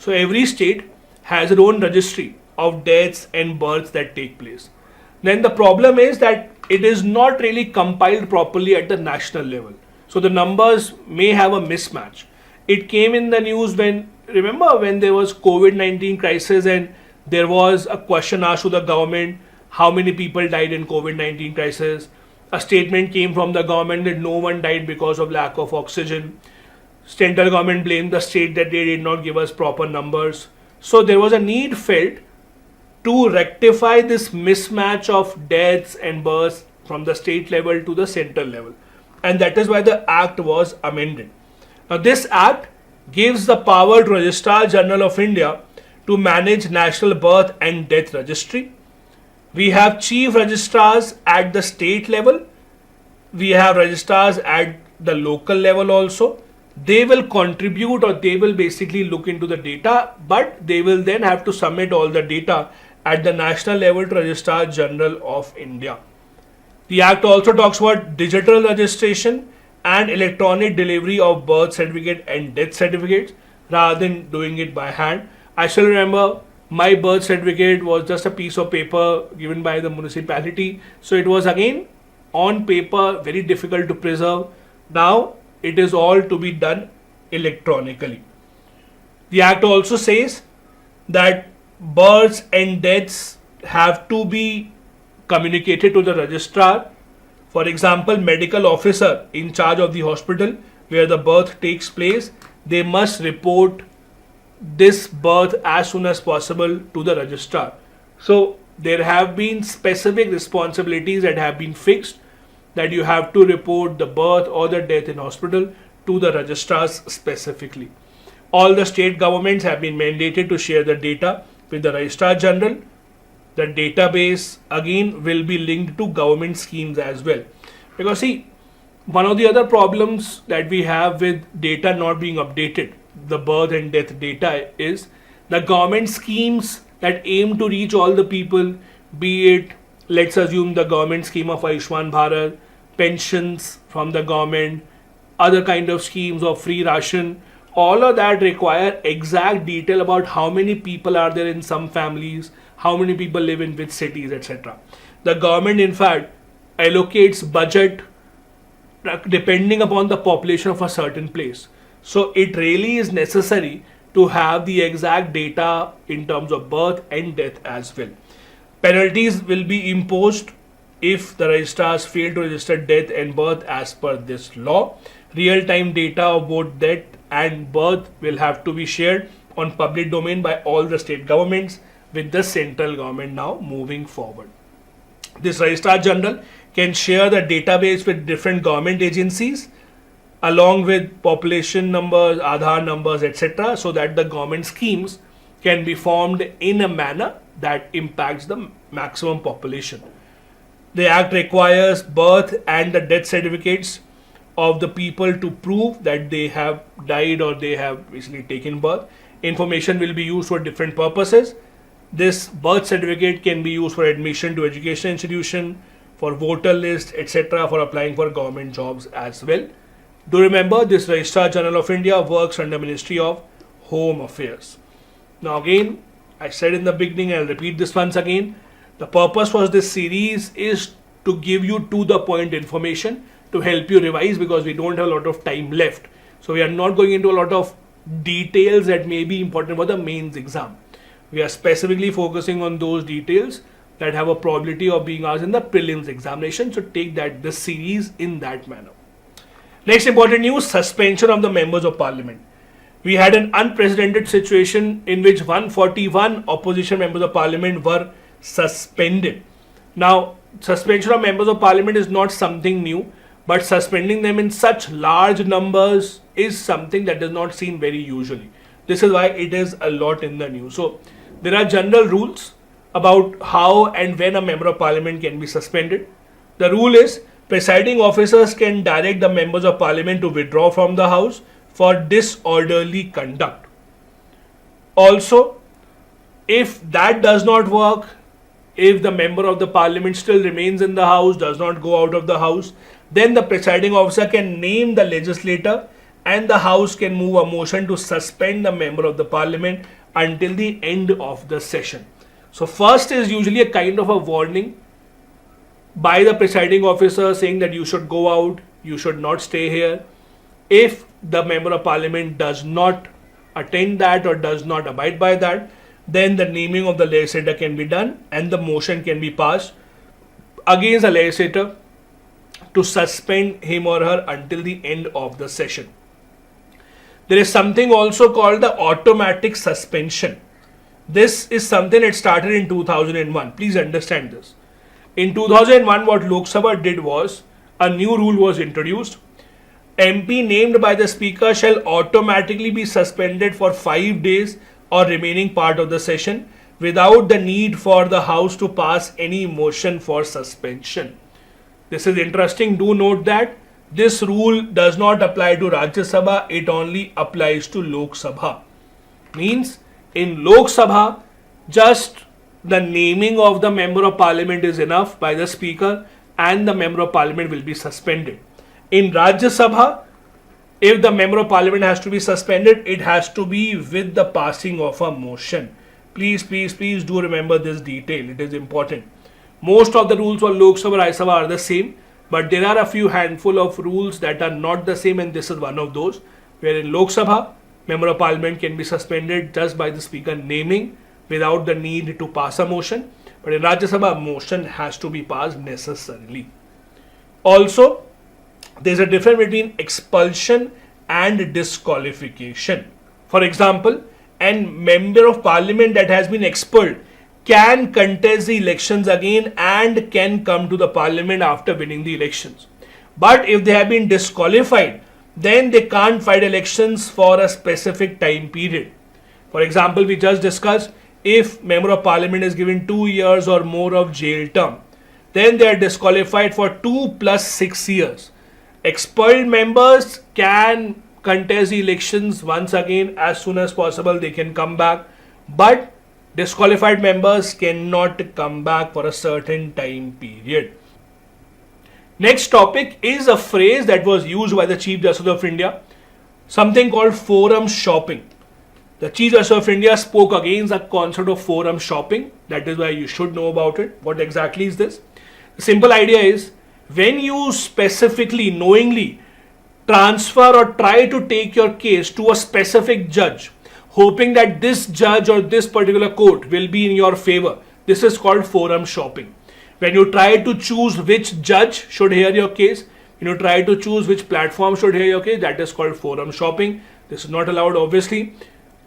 So every state has its own registry of deaths and births that take place. Then the problem is that it is not really compiled properly at the national level. So the numbers may have a mismatch. It came in the news remember when there was COVID-19 crisis and there was a question asked to the government, how many people died in COVID-19 crisis? A statement came from the government that no one died because of lack of oxygen. Central government blamed the state that they did not give us proper numbers. So there was a need felt to rectify this mismatch of deaths and births from the state level to the central level. And that is why the Act was amended. Now this Act gives the power to Registrar General of India to manage National Birth and Death Registry. We have chief registrars at the state level. We have registrars at the local level also. They will contribute, or they will basically look into the data, but they will then have to submit all the data at the national level to Registrar General of India. The Act also talks about digital registration and electronic delivery of birth certificate and death certificates rather than doing it by hand. I still remember my birth certificate was just a piece of paper given by the municipality. So it was again on paper, very difficult to preserve. Now it is all to be done electronically. The Act also says that births and deaths have to be communicated to the registrar. For example, medical officer in charge of the hospital where the birth takes place, they must report this birth as soon as possible to the registrar. So there have been specific responsibilities that have been fixed, that you have to report the birth or the death in hospital to the registrars specifically. All the state governments have been mandated to share the data with the Registrar General. The database again will be linked to government schemes as well. Because see, one of the other problems that we have with data not being updated, the birth and death data, is the government schemes that aim to reach all the people, be it, let's assume, the government scheme of Ayushman Bharat, pensions from the government, other kind of schemes of free ration, all of that require exact detail about how many people are there in some families, how many people live in which cities, etc. The government in fact allocates budget depending upon the population of a certain place. So it really is necessary to have the exact data in terms of birth and death as well. Penalties will be imposed if the registrars fail to register death and birth as per this law. Real-time data of both death and birth will have to be shared on public domain by all the state governments, with the central government now moving forward. This Registrar General can share the database with different government agencies along with population numbers, Aadhaar numbers, etc., so that the government schemes can be formed in a manner that impacts the maximum population. The Act requires birth and the death certificates of the people to prove that they have died or they have recently taken birth. Information will be used for different purposes. This birth certificate can be used for admission to education institution, for voter list, etc., for applying for government jobs as well. Do remember, this Registrar General of India works under Ministry of Home Affairs. Now again, I said in the beginning, I'll repeat this once again, the purpose for this series is to give you to the point information to help you revise, because we don't have a lot of time left. So we are not going into a lot of details that may be important for the mains exam. We are specifically focusing on those details that have a probability of being asked in the prelims examination. So take this series in that manner. Next important news, suspension of the members of parliament. We had an unprecedented situation in which 141 opposition members of parliament were suspended. Now, suspension of members of parliament is not something new, but suspending them in such large numbers is something that is not seen very usually. This is why it is a lot in the news. So there are general rules about how and when a member of parliament can be suspended. The rule is presiding officers can direct the members of parliament to withdraw from the house for disorderly conduct. Also, if that does not work, if the member of the parliament still remains in the house, does not go out of the house, then the presiding officer can name the legislator and the House can move a motion to suspend the member of the Parliament until the end of the session. So first is usually a kind of a warning by the presiding officer saying that you should go out, you should not stay here. If the member of Parliament does not attend that or does not abide by that, then the naming of the legislator can be done and the motion can be passed against the legislator to suspend him or her until the end of the session. There is something also called the automatic suspension. This is something that started in 2001. Please understand this. In 2001, what Lok Sabha did was, a new rule was introduced. MP named by the Speaker shall automatically be suspended for 5 days or remaining part of the session without the need for the House to pass any motion for suspension. This is interesting. Do note that this rule does not apply to Rajya Sabha, it only applies to Lok Sabha. Means in Lok Sabha, just the naming of the member of Parliament is enough by the Speaker and the member of Parliament will be suspended. In Rajya Sabha, if the member of Parliament has to be suspended, it has to be with the passing of a motion. Please do remember this detail. It is important. Most of the rules for Lok Sabha and Rajya Sabha are the same, but there are a few handful of rules that are not the same, and this is one of those, where in Lok Sabha, member of Parliament can be suspended just by the Speaker naming without the need to pass a motion. But in Rajya Sabha, a motion has to be passed necessarily. Also, there is a difference between expulsion and disqualification. For example, a member of Parliament that has been expelled can contest the elections again and can come to the Parliament after winning the elections. But if they have been disqualified, then they can't fight elections for a specific time period. For example, we just discussed, if member of Parliament is given 2 years or more of jail term, then they are disqualified for 2 plus 6 years. Expelled members can contest the elections once again as soon as possible. They can come back, but disqualified members cannot come back for a certain time period. Next topic is a phrase that was used by the Chief Justice of India, something called forum shopping. The Chief Justice of India spoke against the concept of forum shopping. That is why you should know about it. What exactly is this? The simple idea is, when you specifically, knowingly transfer or try to take your case to a specific judge, hoping that this judge or this particular court will be in your favor, this is called forum shopping. When you try to choose which judge should hear your case, when you try to choose which platform should hear your case, that is called forum shopping. This is not allowed, obviously.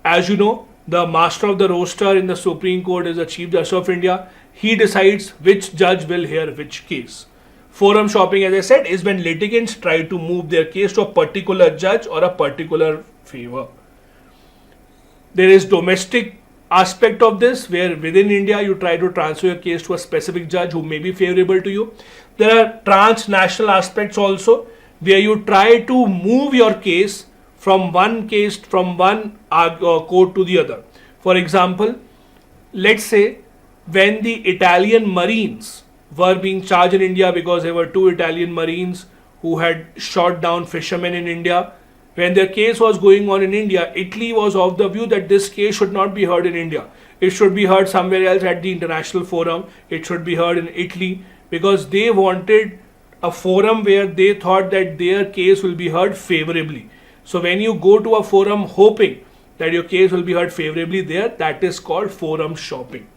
As you know, the master of the roster in the Supreme Court is the Chief Justice of India. He decides which judge will hear which case. Forum shopping, as I said, is when litigants try to move their case to a particular judge or a particular favor. There is domestic aspect of this, where within India you try to transfer your case to a specific judge who may be favorable to you. There are transnational aspects also, where you try to move your case from one court to the other. For example, let's say when the Italian Marines were being charged in India because there were 2 Italian Marines who had shot down fishermen in India. When their case was going on in India, Italy was of the view that this case should not be heard in India. It should be heard somewhere else at the international forum. It should be heard in Italy, because they wanted a forum where they thought that their case will be heard favorably. So when you go to a forum hoping that your case will be heard favorably there, that is called forum shopping.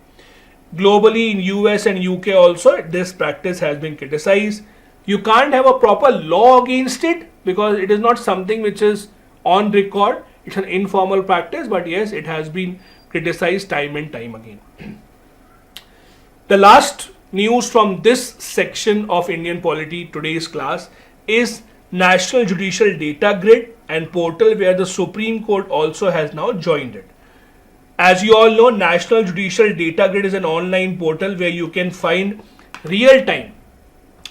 Globally, in US and UK also, this practice has been criticized. You can't have a proper law against it because it is not something which is on record. It's an informal practice, but yes, it has been criticized time and time again. The last news from this section of Indian Polity today's class is National Judicial Data Grid and portal, where the Supreme Court also has now joined it. As you all know, National Judicial Data Grid is an online portal where you can find real time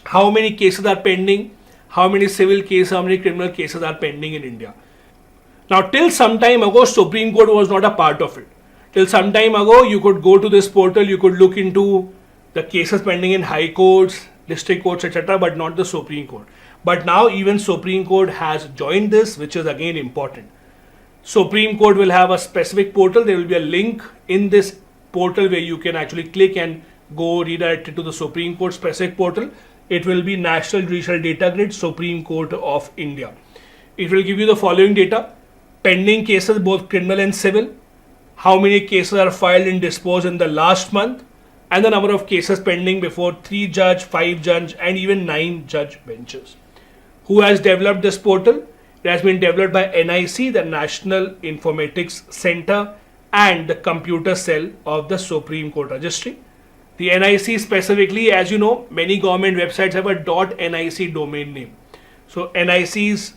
how many cases are pending, how many civil cases, how many criminal cases are pending in India. Now, till some time ago, Supreme Court was not a part of it. Till some time ago, you could go to this portal, you could look into the cases pending in high courts, district courts, etc., but not the Supreme Court. But now even Supreme Court has joined this, which is again important. Supreme Court will have a specific portal. There will be a link in this portal where you can actually click and go redirected to the Supreme Court specific portal. It will be National Judicial Data Grid, Supreme Court of India. It will give you the following data: pending cases, both criminal and civil, how many cases are filed and disposed in the last month, and the number of cases pending before 3 judge, 5 judge, and even 9 judge benches. Who has developed this portal? It has been developed by NIC, the National Informatics Center, and the computer cell of the Supreme Court Registry. The NIC specifically, as you know, many government websites have a .nic domain name. So NIC is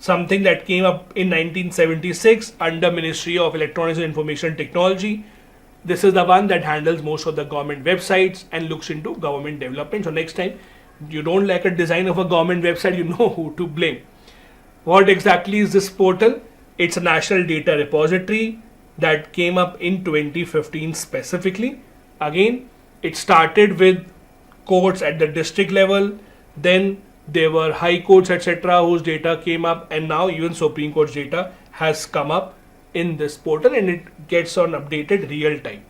something that came up in 1976 under Ministry of Electronics and Information Technology. This is the one that handles most of the government websites and looks into government development. So next time you don't like a design of a government website, you know who to blame. What exactly is this portal? It's a national data repository that came up in 2015 specifically. Again, it started with courts at the district level, then there were high courts, etc., whose data came up, and now even Supreme Court's data has come up in this portal and it gets on updated real time.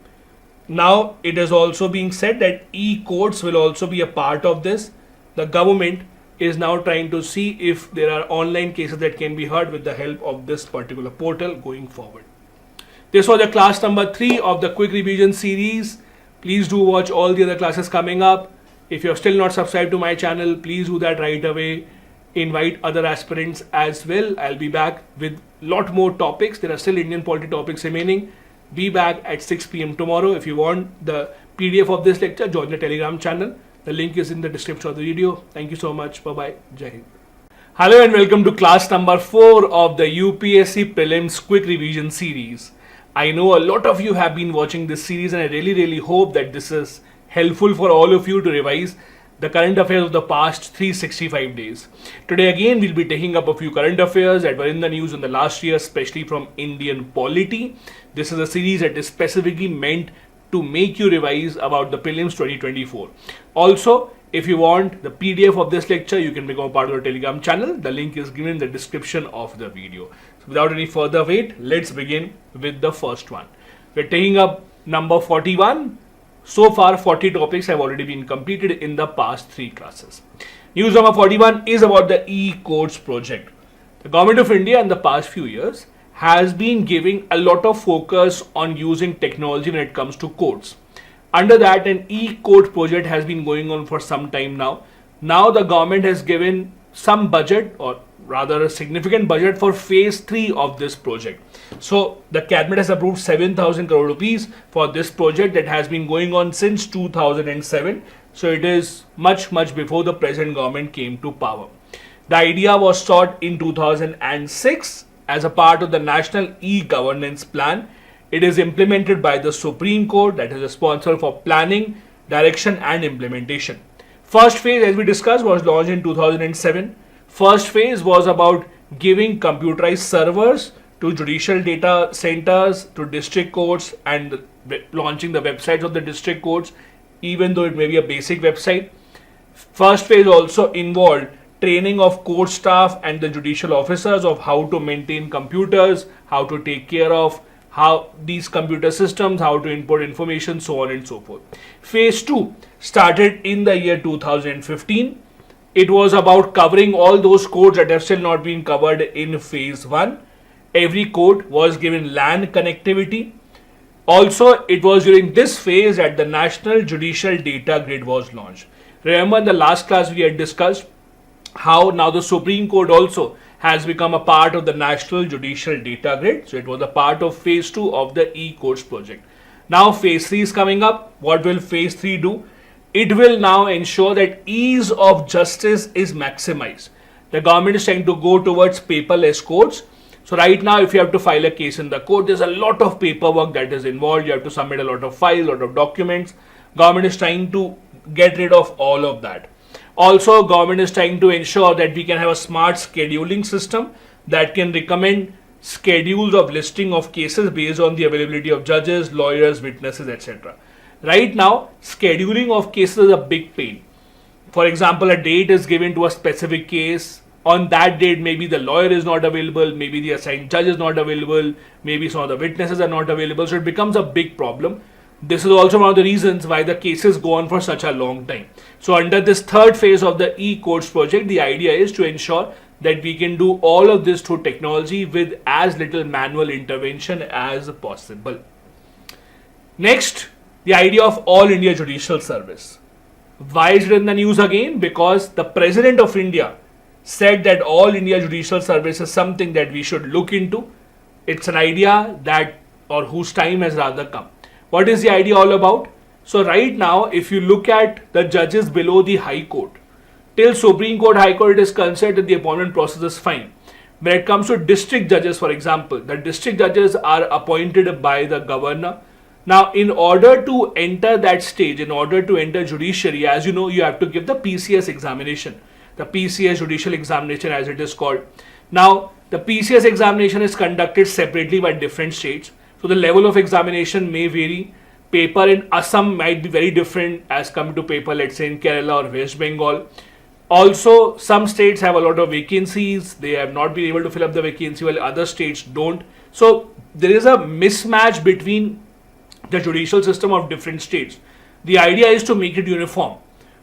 Now it is also being said that e-courts will also be a part of this. The government is now trying to see if there are online cases that can be heard with the help of this particular portal going forward. This was the class number 3 of the quick revision series. Please do watch all the other classes coming up. If you're still not subscribed to my channel, please do that right away. Invite other aspirants as well. I'll be back with lot more topics. There are still Indian polity topics remaining. Be back at 6 p.m. tomorrow. If you want the PDF of this lecture, join the Telegram channel. The link is in the description of the video. Thank you so much. Bye-bye. Jai Hind. Hello and welcome to class number 4 of the UPSC Prelims Quick Revision Series. I know a lot of you have been watching this series and I really hope that this is helpful for all of you to revise the current affairs of the past 365 days. Today again we'll be taking up a few current affairs that were in the news in the last year, especially from Indian Polity. This is a series that is specifically meant to make you revise about the prelims 2024. Also, if you want the PDF of this lecture, you can become a part of the Telegram channel. The link is given in the description of the video. So without any further wait, let's begin with the first one. We're taking up number 41. So far, 40 topics have already been completed in the past 3 classes. News number 41 is about the e-courts project. The Government of India in the past few years has been giving a lot of focus on using technology when it comes to courts. Under that, an e-court project has been going on for some time now. Now the government has given some budget, or rather a significant budget, for phase 3 of this project. So the cabinet has approved 7,000 crore rupees for this project that has been going on since 2007. So it is much before the present government came to power. The idea was sought in 2006 as a part of the National E-Governance Plan. It is implemented by the Supreme Court that is responsible for planning, direction and implementation. First phase, as we discussed, was launched in 2007. First phase was about giving computerized servers to judicial data centers, to district courts, and launching the websites of the district courts, even though it may be a basic website. First phase also involved training of court staff and the judicial officers of how to maintain computers, how to take care of how these computer systems, how to input information, so on and so forth. Phase 2 started in the year 2015. It was about covering all those courts that have still not been covered in phase 1. Every court was given LAN connectivity. Also, it was during this phase that the National Judicial Data Grid was launched. Remember, in the last class we had discussed how now the Supreme Court also has become a part of the National Judicial Data Grid. So it was a part of phase 2 of the e-courts project. Now phase 3 is coming up. What will phase 3 do? It will now ensure that ease of justice is maximized. The government is trying to go towards paperless courts. So right now, if you have to file a case in the court, there's a lot of paperwork that is involved. You have to submit a lot of files, a lot of documents. Government is trying to get rid of all of that. Also, government is trying to ensure that we can have a smart scheduling system that can recommend schedules of listing of cases based on the availability of judges, lawyers, witnesses, etc. Right now, scheduling of cases is a big pain. For example, a date is given to a specific case. On that date, maybe the lawyer is not available, maybe the assigned judge is not available, maybe some of the witnesses are not available. So it becomes a big problem. This is also one of the reasons why the cases go on for such a long time. So under this third phase of the e-courts project, the idea is to ensure that we can do all of this through technology with as little manual intervention as possible. Next, the idea of All India Judicial Service. Why is it in the news again? Because the President of India said that All India Judicial Service is something that we should look into. It's an idea that, or whose time has rather come. What is the idea all about? So right now, if you look at the judges below the High Court, till Supreme Court, High Court, it is considered that the appointment process is fine. When it comes to district judges, for example, the district judges are appointed by the governor. Now, in order to enter that stage, in order to enter judiciary, as you know, you have to give the PCS examination. The PCS judicial examination as it is called. Now, the PCS examination is conducted separately by different states. So the level of examination may vary. Paper in Assam might be very different as compared to paper, let's say, in Kerala or West Bengal. Also, some states have a lot of vacancies. They have not been able to fill up the vacancy while other states don't. So there is a mismatch between the judicial system of different states. The idea is to make it uniform.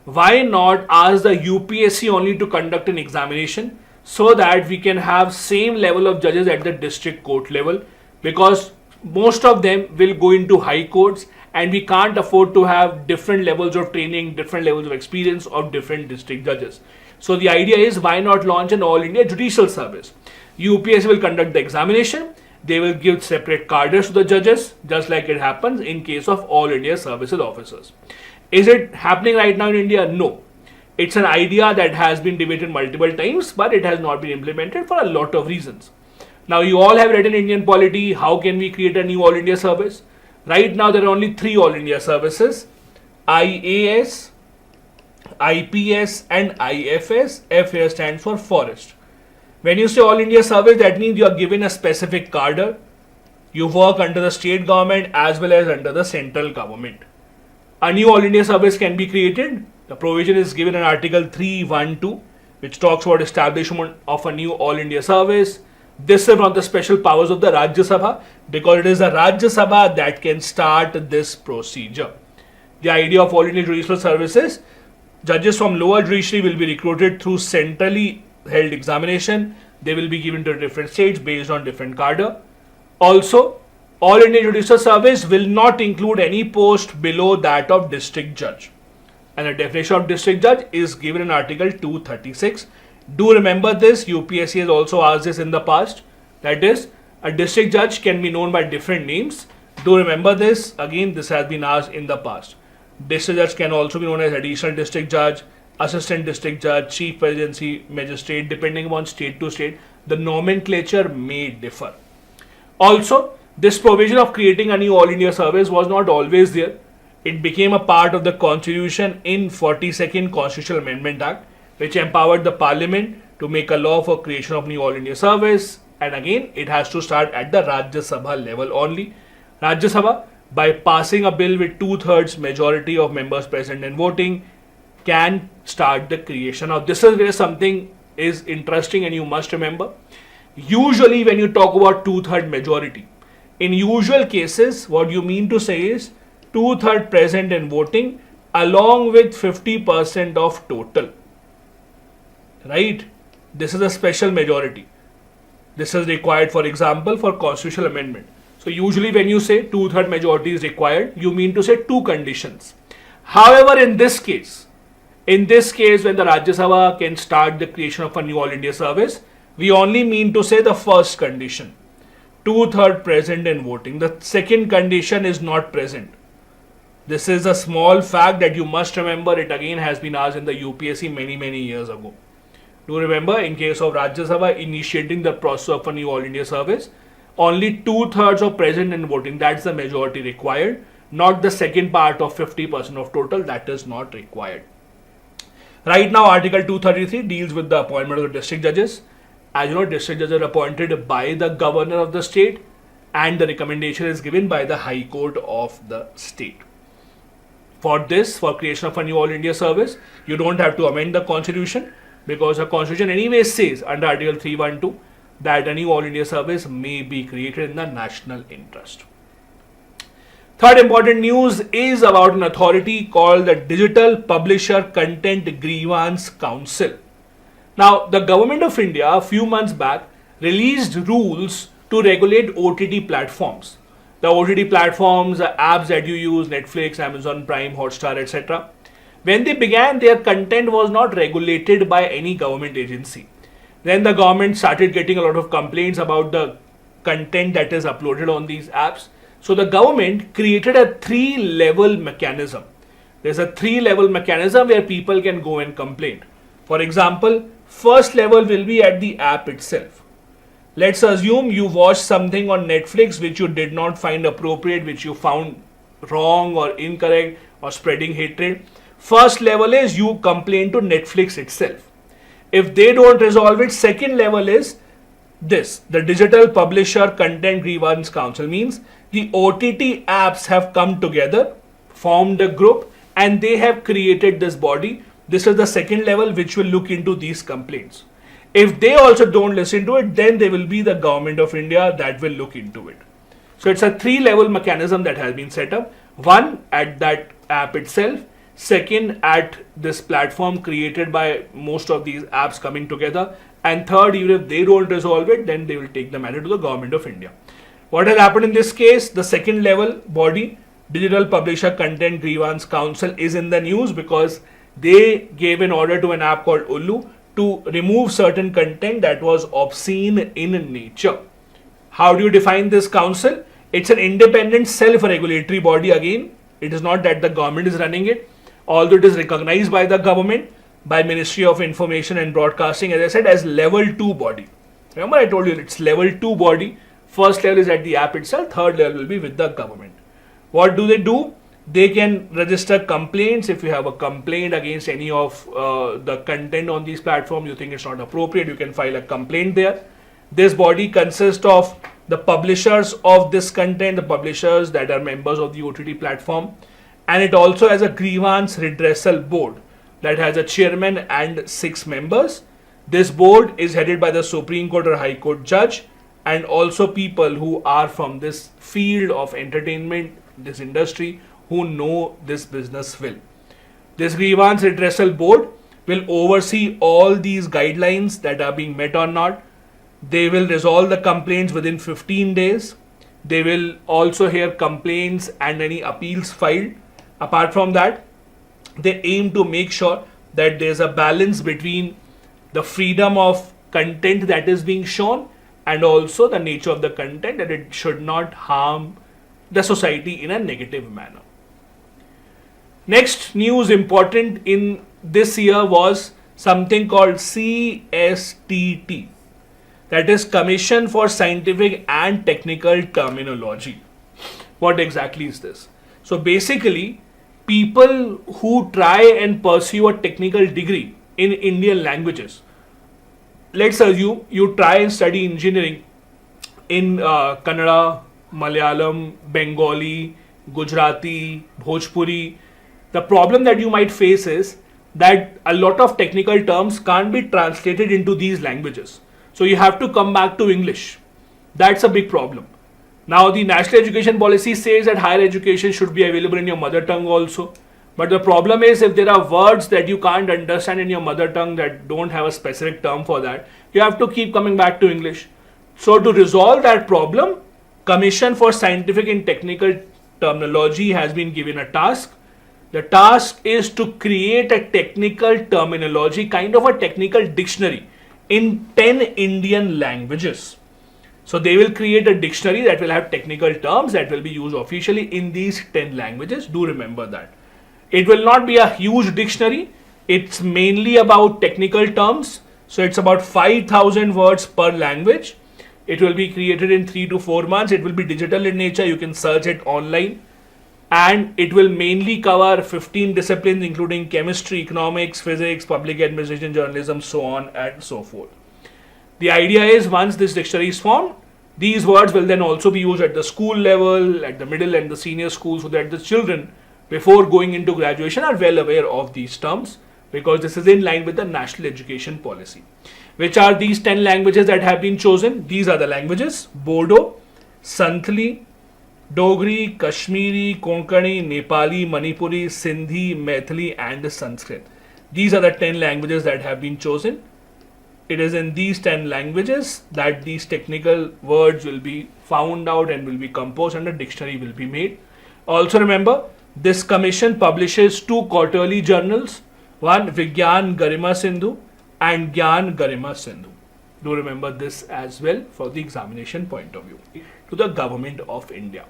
Why not ask the UPSC only to conduct an examination so that we can have same level of judges at the district court level, because most of them will go into high courts and we can't afford to have different levels of training, different levels of experience of different district judges. So the idea is, why not launch an All India Judicial Service? UPSC will conduct the examination. They will give separate cadres to the judges, just like it happens in case of All India Services officers. Is it happening right now in India? No. It's an idea that has been debated multiple times, but it has not been implemented for a lot of reasons. Now, you all have read in Indian Polity, how can we create a new All India service? Right now, there are only 3 All India services: IAS, IPS and IFS. F here stands for Forest. When you say All India service, that means you are given a specific cadre. You work under the state government as well as under the central government. A new All India service can be created. The provision is given in Article 312, which talks about establishment of a new All India service. This is one of the special powers of the Rajya Sabha, because it is the Rajya Sabha that can start this procedure. The idea of All India Judicial Services: judges from lower judiciary will be recruited through centrally held examination. They will be given to different states based on different cadre. Also, All India Judicial Service will not include any post below that of district judge. And the definition of district judge is given in Article 236. Do remember this, UPSC has also asked this in the past. That is, a district judge can be known by different names. Do remember this, again, this has been asked in the past. District judge can also be known as additional district judge, assistant district judge, chief presidency magistrate. Depending upon state to state, the nomenclature may differ. Also, this provision of creating a new All India service was not always there. It became a part of the Constitution in 42nd Constitutional Amendment Act, which empowered the Parliament to make a law for creation of new All India service. And again, it has to start at the Rajya Sabha level only. Rajya Sabha, by passing a bill with 2/3 majority of members present and voting, can start the creation. Now, this is where something is interesting and you must remember. Usually, when you talk about 2/3 majority, in usual cases, what you mean to say is 2/3 present and voting along with 50% of total. Right? This is a special majority. This is required, for example, for constitutional amendment. So usually when you say 2/3 majority is required, you mean to say 2 conditions. However, in this case, when the Rajya Sabha can start the creation of a new All India service, we only mean to say the first condition, 2/3 present and voting. The second condition is not present. This is a small fact that you must remember. It again has been asked in the UPSC many years ago. Do remember, in case of Rajya Sabha initiating the process of a new All India service, only 2/3 of present and voting, that's the majority required, not the second part of 50% of total, that is not required. Right now, Article 233 deals with the appointment of the district judges. As you know, district judges are appointed by the governor of the state and the recommendation is given by the High Court of the state. For this, for creation of a new All India service, you don't have to amend the constitution, because the constitution anyway says under Article 312 that a new All India service may be created in the national interest. Third important news is about an authority called the Digital Publisher Content Grievance Council. Now, the government of India a few months back released rules to regulate OTT platforms. The OTT platforms, the apps that you use, Netflix, Amazon Prime, Hotstar, etc. When they began, their content was not regulated by any government agency. Then the government started getting a lot of complaints about the content that is uploaded on these apps. So the government created a 3-level mechanism. There's a 3-level mechanism where people can go and complain. For example, first level will be at the app itself. Let's assume you watched something on Netflix which you did not find appropriate, which you found wrong or incorrect or spreading hatred. First level is you complain to Netflix itself. If they don't resolve it, second level is this. The Digital Publisher Content Grievance Council means the OTT apps have come together, formed a group, and they have created this body. This is the second level which will look into these complaints. If they also don't listen to it, then there will be the government of India that will look into it. So it's a 3-level mechanism that has been set up. One, at that app itself. Second, at this platform created by most of these apps coming together. And third, even if they don't resolve it, then they will take the matter to the government of India. What has happened in this case? The second level body, Digital Publisher Content Grievance Council, is in the news because they gave an order to an app called Ullu to remove certain content that was obscene in nature. How do you define this council? It's an independent self-regulatory body again. It is not that the government is running it, although it is recognized by the government, by Ministry of Information and Broadcasting, as I said, as level 2 body. Remember I told you it's level 2 body. First level is at the app itself, third level will be with the government. What do? They can register complaints. If you have a complaint against any of the content on these platforms, you think it's not appropriate, you can file a complaint there. This body consists of the publishers of this content, the publishers that are members of the OTT platform, and it also has a grievance redressal board that has a chairman and 6 members. This board is headed by the Supreme Court or High Court judge, and also people who are from this field of entertainment, this industry, who know this business well. This grievance redressal board will oversee all these guidelines that are being met or not. They will resolve the complaints within 15 days. They will also hear complaints and any appeals filed. Apart from that, they aim to make sure that there's a balance between the freedom of content that is being shown and also the nature of the content, that it should not harm the society in a negative manner. Next news important in this year was something called CSTT, that is Commission for Scientific and Technical Terminology. What exactly is this? So basically, people who try and pursue a technical degree in Indian languages, let's assume you try and study engineering in Kannada, Malayalam, Bengali, Gujarati, Bhojpuri. The problem that you might face is that a lot of technical terms can't be translated into these languages. So you have to come back to English. That's a big problem. Now the National Education Policy says that higher education should be available in your mother tongue also. But the problem is, if there are words that you can't understand in your mother tongue that don't have a specific term for that, you have to keep coming back to English. So to resolve that problem, Commission for Scientific and Technical Terminology has been given a task. The task is to create a technical terminology, kind of a technical dictionary in 10 Indian languages. So they will create a dictionary that will have technical terms that will be used officially in these 10 languages. Do remember that. It will not be a huge dictionary. It's mainly about technical terms. So it's about 5,000 words per language. It will be created in 3 to 4 months. It will be digital in nature. You can search it online. And it will mainly cover 15 disciplines, including chemistry, economics, physics, public administration, journalism, so on and so forth. The idea is, once this dictionary is formed, these words will then also be used at the school level, at the middle and the senior school, so that the children before going into graduation are well aware of these terms, because this is in line with the national education policy. Which are these 10 languages that have been chosen? These are the languages: Bodo, Santhali, Dogri, Kashmiri, Konkani, Nepali, Manipuri, Sindhi, Maithili and Sanskrit. These are the 10 languages that have been chosen. It is in these 10 languages that these technical words will be found out and will be composed and a dictionary will be made. Also remember, this commission publishes 2 quarterly journals, one Vigyan Garima Sindhu and Gyan Garima Sindhu. Do remember this as well for the examination point of view. To the Government of India.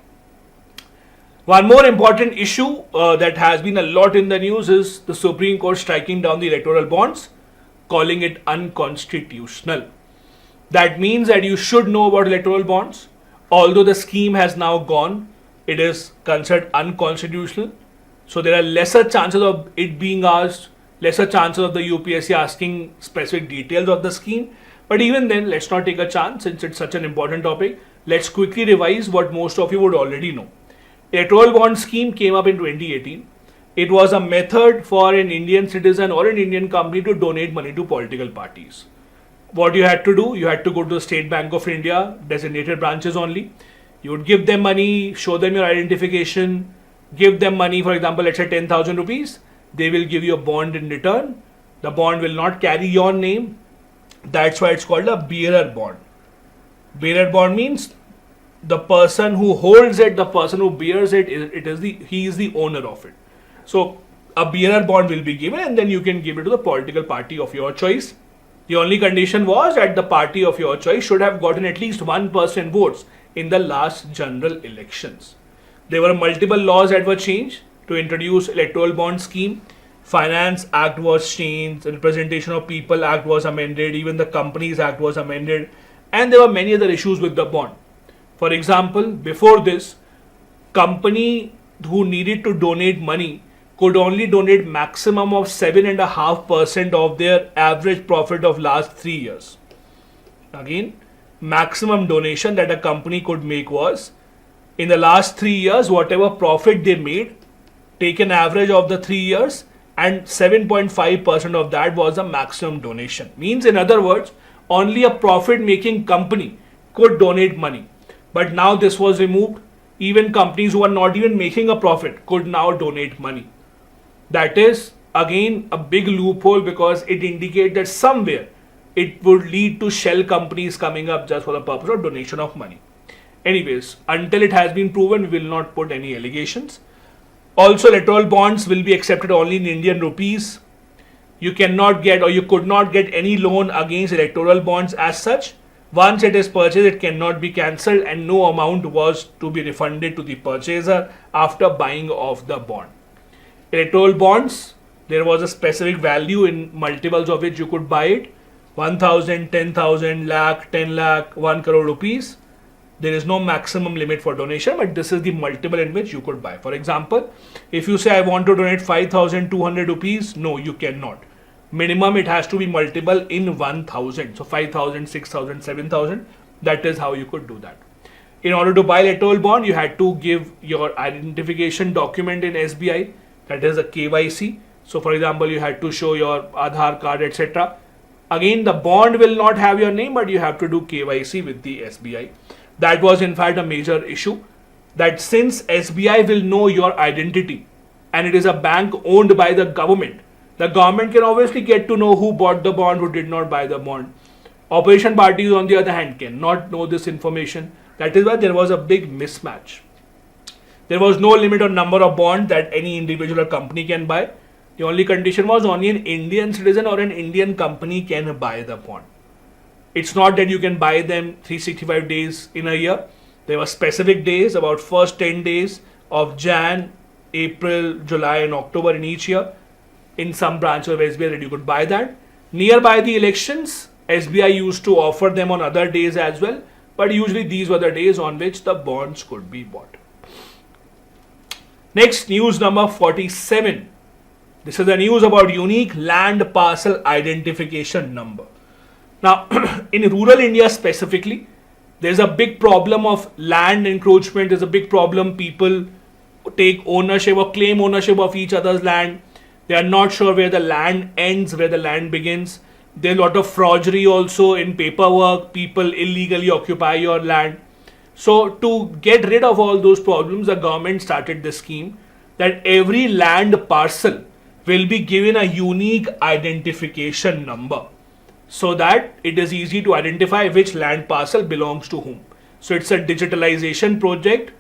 One more important issue that has been a lot in the news is the Supreme Court striking down the electoral bonds, calling it unconstitutional. That means that you should know about electoral bonds. Although the scheme has now gone, it is considered unconstitutional. So there are lesser chances of it being asked, lesser chances of the UPSC asking specific details of the scheme. But even then, let's not take a chance since it's such an important topic. Let's quickly revise what most of you would already know. Electoral bond scheme came up in 2018. It was a method for an Indian citizen or an Indian company to donate money to political parties. What you had to do, you had to go to the State Bank of India, designated branches only. You would give them money, show them your identification, give them money, for example, let's say 10,000 rupees. They will give you a bond in return. The bond will not carry your name. That's why it's called a bearer bond. Bearer bond means the person who holds it, the person who bears it, he is the owner of it. So a bearer bond will be given and then you can give it to the political party of your choice. The only condition was that the party of your choice should have gotten at least 1% votes in the last general elections. There were multiple laws that were changed to introduce electoral bond scheme. Finance Act was changed, the Representation of People Act was amended, even the Companies Act was amended, and there were many other issues with the bond. For example, before this, company who needed to donate money could only donate maximum of 7.5% of their average profit of last 3 years. Again, maximum donation that a company could make was, in the last 3 years, whatever profit they made, take an average of the 3 years, and 7.5% of that was the maximum donation. Means, in other words, only a profit making company could donate money. But now this was removed. Even companies who are not even making a profit could now donate money. That is again a big loophole because it indicates that somewhere it would lead to shell companies coming up just for the purpose of donation of money. Anyways, until it has been proven, we will not put any allegations. Also, electoral bonds will be accepted only in Indian rupees. You cannot get or you could not get any loan against electoral bonds as such. Once it is purchased, it cannot be cancelled and no amount was to be refunded to the purchaser after buying of the bond. Electoral bonds, there was a specific value in multiples of which you could buy it. 1,000, 10,000, lakh, 10 lakh, 1 crore rupees. There is no maximum limit for donation, but this is the multiple in which you could buy. For example, if you say I want to donate 5,200 rupees, no, you cannot. Minimum it has to be multiple in 1,000. So 5,000, 6,000, 7,000. That is how you could do that. In order to buy electoral bond, you had to give your identification document in SBI. That is a KYC. So for example, you had to show your Aadhaar card, etc. Again, the bond will not have your name, but you have to do KYC with the SBI. That was in fact a major issue, that since SBI will know your identity and it is a bank owned by the government can obviously get to know who bought the bond, who did not buy the bond. Opposition parties on the other hand cannot know this information. That is why there was a big mismatch. There was no limit on number of bonds that any individual or company can buy. The only condition was only an Indian citizen or an Indian company can buy the bond. It's not that you can buy them 365 days in a year. There were specific days, about first 10 days of Jan, April, July and October in each year. In some branch of SBI that you could buy that. Nearby the elections, SBI used to offer them on other days as well. But usually these were the days on which the bonds could be bought. Next, news number 47. This is the news about unique land parcel identification number. Now, in rural India specifically, there's a big problem of land encroachment. There's a big problem. People take ownership or claim ownership of each other's land. They are not sure where the land ends, where the land begins. There's a lot of forgery also in paperwork. People illegally occupy your land. So to get rid of all those problems, the government started this scheme that every land parcel will be given a unique identification number so that it is easy to identify which land parcel belongs to whom. So it's a digitalization project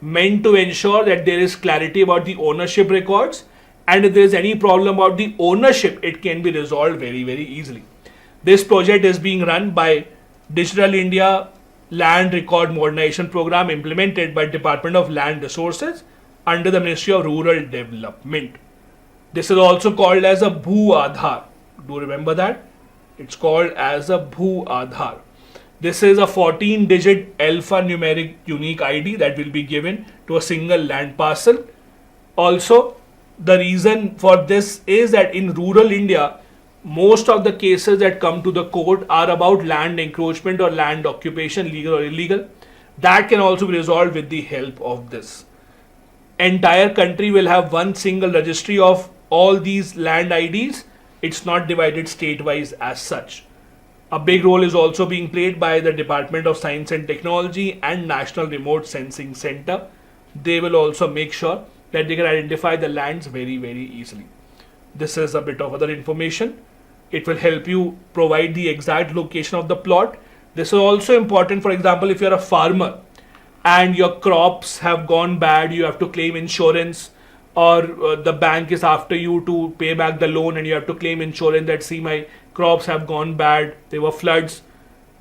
meant to ensure that there is clarity about the ownership records, and if there is any problem about the ownership, it can be resolved very, very easily. This project is being run by Digital India Land Record Modernization Program implemented by Department of Land Resources under the Ministry of Rural Development. This is also called as a Bhu Aadhaar. Do you remember that? It's called as a Bhu Aadhaar. This is a 14-digit alphanumeric unique ID that will be given to a single land parcel. Also, the reason for this is that in rural India, most of the cases that come to the court are about land encroachment or land occupation, legal or illegal. That can also be resolved with the help of this. Entire country will have one single registry of all these land IDs. It's not divided state-wise as such. A big role is also being played by the Department of Science and Technology and National Remote Sensing Center. They will also make sure that they can identify the lands very, very easily. This is a bit of other information. It will help you provide the exact location of the plot. This is also important. For example, if you're a farmer and your crops have gone bad, you have to claim insurance, or the bank is after you to pay back the loan and you have to claim insurance that, see, my crops have gone bad, there were floods.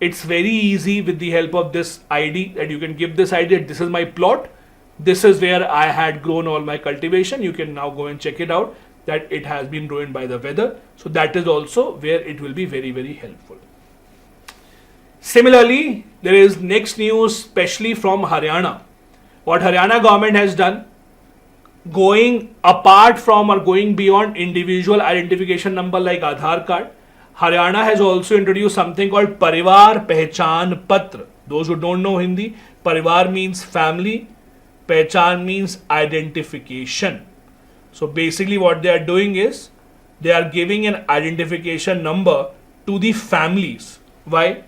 It's very easy with the help of this ID that you can give this ID that this is my plot, this is where I had grown all my cultivation. You can now go and check it out that it has been ruined by the weather. So that is also where it will be very, very helpful. Similarly, there is next news, especially from Haryana. What Haryana government has done, going apart from or going beyond individual identification number like Aadhaar card, Haryana has also introduced something called Parivar Pehchan Patra. Those who don't know Hindi, Parivar means family, Pehchan means identification. So basically what they are doing is they are giving an identification number to the families. Why?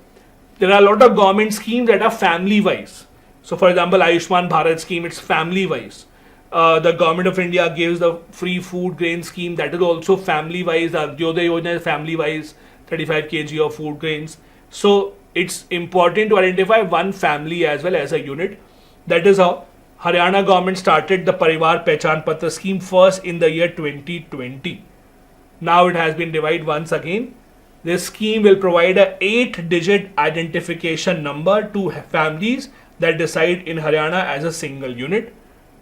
There are a lot of government schemes that are family wise. So for example, Ayushman Bharat scheme, it's family wise. The government of India gives the free food grain scheme, that is also family wise. Antyodaya Yojana is family wise, 35 kg of food grains. So it's important to identify one family as well as a unit. That is how Haryana government started the Parivar Pehchan Patra scheme first in the year 2020. Now it has been divided once again. This scheme will provide a 8-digit identification number to families that reside in Haryana as a single unit.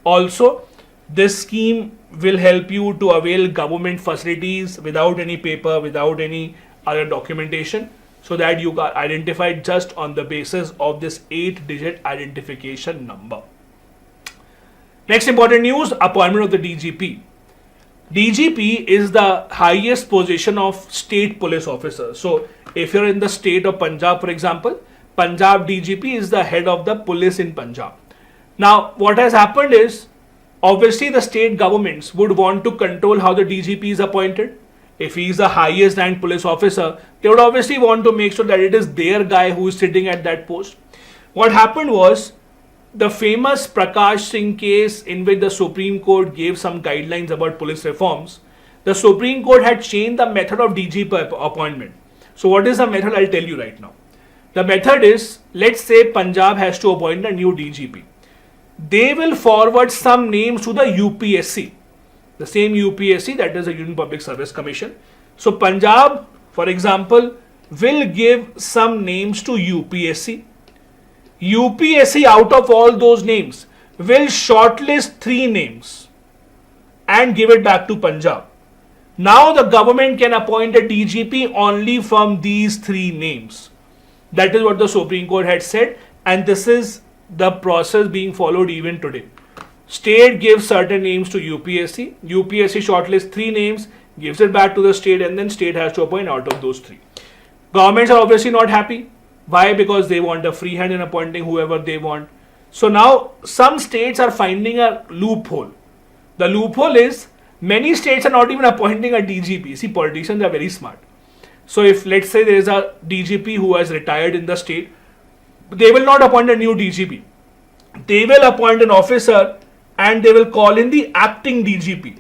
Also, this scheme will help you to avail government facilities without any paper, without any other documentation, so that you are identified just on the basis of this 8-digit identification number. Next important news, appointment of the DGP. DGP is the highest position of state police officer. So if you're in the state of Punjab, for example, Punjab DGP is the head of the police in Punjab. Now, what has happened is, obviously the state governments would want to control how the DGP is appointed. If he is the highest ranked police officer, they would obviously want to make sure that it is their guy who is sitting at that post. What happened was, the famous Prakash Singh case in which the Supreme Court gave some guidelines about police reforms, the Supreme Court had changed the method of DGP appointment. So what is the method? I'll tell you right now. The method is, let's say Punjab has to appoint a new DGP. They will forward some names to the UPSC, the same UPSC, that is the Union Public Service Commission. So Punjab, for example, will give some names to UPSC. UPSC, out of all those names, will shortlist 3 names and give it back to Punjab. Now the government can appoint a DGP only from these 3 names. That is what the Supreme Court had said, and this is the process being followed even today. State gives certain names to UPSC. UPSC shortlists 3 names, gives it back to the state, and then state has to appoint out of those 3. Governments are obviously not happy. Why? Because they want a free hand in appointing whoever they want. So now some states are finding a loophole. The loophole is many states are not even appointing a DGP. See, politicians are very smart. So if let's say there is a DGP who has retired in the state, they will not appoint a new DGP. They will appoint an officer and they will call in the acting DGP.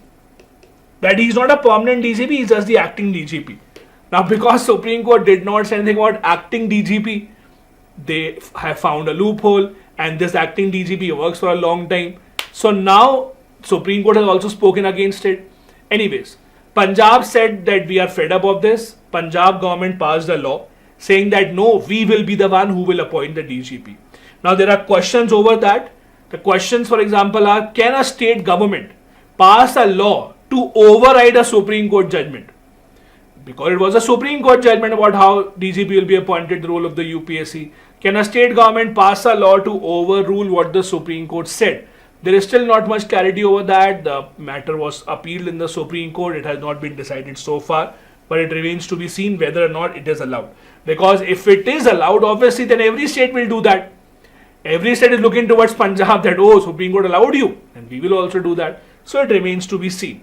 That he is not a permanent DGP, he is just the acting DGP. Now because Supreme Court did not say anything about acting DGP, they have found a loophole and this acting DGP works for a long time. So now Supreme Court has also spoken against it. Anyways, Punjab said that we are fed up of this. Punjab government passed a law saying that no, we will be the one who will appoint the DGP. Now there are questions over that. The questions, for example, are: can a state government pass a law to override a Supreme Court judgment? Because it was a Supreme Court judgment about how DGP will be appointed, the role of the UPSC. Can a state government pass a law to overrule what the Supreme Court said? There is still not much clarity over that. The matter was appealed in the Supreme Court. It has not been decided so far, but it remains to be seen whether or not it is allowed. Because if it is allowed, obviously, then every state will do that. Every state is looking towards Punjab that, oh, Supreme Court allowed you, and we will also do that. So it remains to be seen.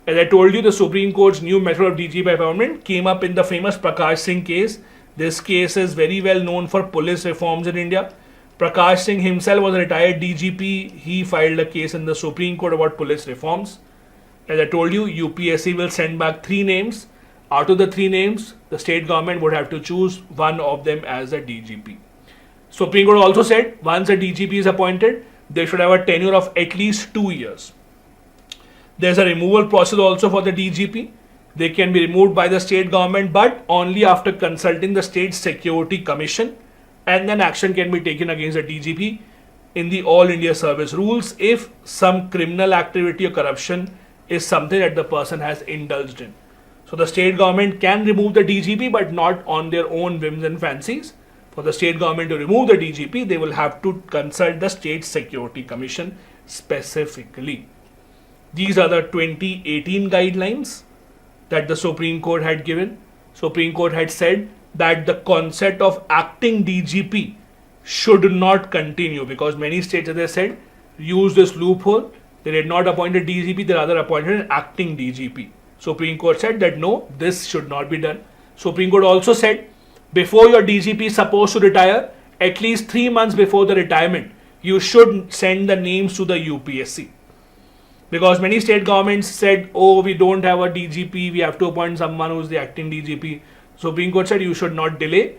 As I told you, the Supreme Court's new method of DGP appointment came up in the famous Prakash Singh case. This case is very well known for police reforms in India. Prakash Singh himself was a retired DGP. He filed a case in the Supreme Court about police reforms. As I told you, UPSC will send back 3 names. Out of the 3 names, the state government would have to choose one of them as a DGP. Supreme Court also said once a DGP is appointed, they should have a tenure of at least 2 years. There's a removal process also for the DGP. They can be removed by the state government, but only after consulting the State Security Commission, and then action can be taken against the DGP in the All India Service Rules if some criminal activity or corruption is something that the person has indulged in. So the state government can remove the DGP, but not on their own whims and fancies. For the state government to remove the DGP, they will have to consult the State Security Commission specifically. These are the 2018 guidelines that the Supreme Court had given. Supreme Court had said that the concept of acting DGP should not continue because many states, as I said, use this loophole. They did not appoint a DGP, they rather appointed an acting DGP. Supreme Court said that no, this should not be done. Supreme Court also said before your DGP is supposed to retire, at least 3 months before the retirement, you should send the names to the UPSC. Because many state governments said, oh, we don't have a DGP, we have to appoint someone who's the acting DGP. Supreme Court said you should not delay.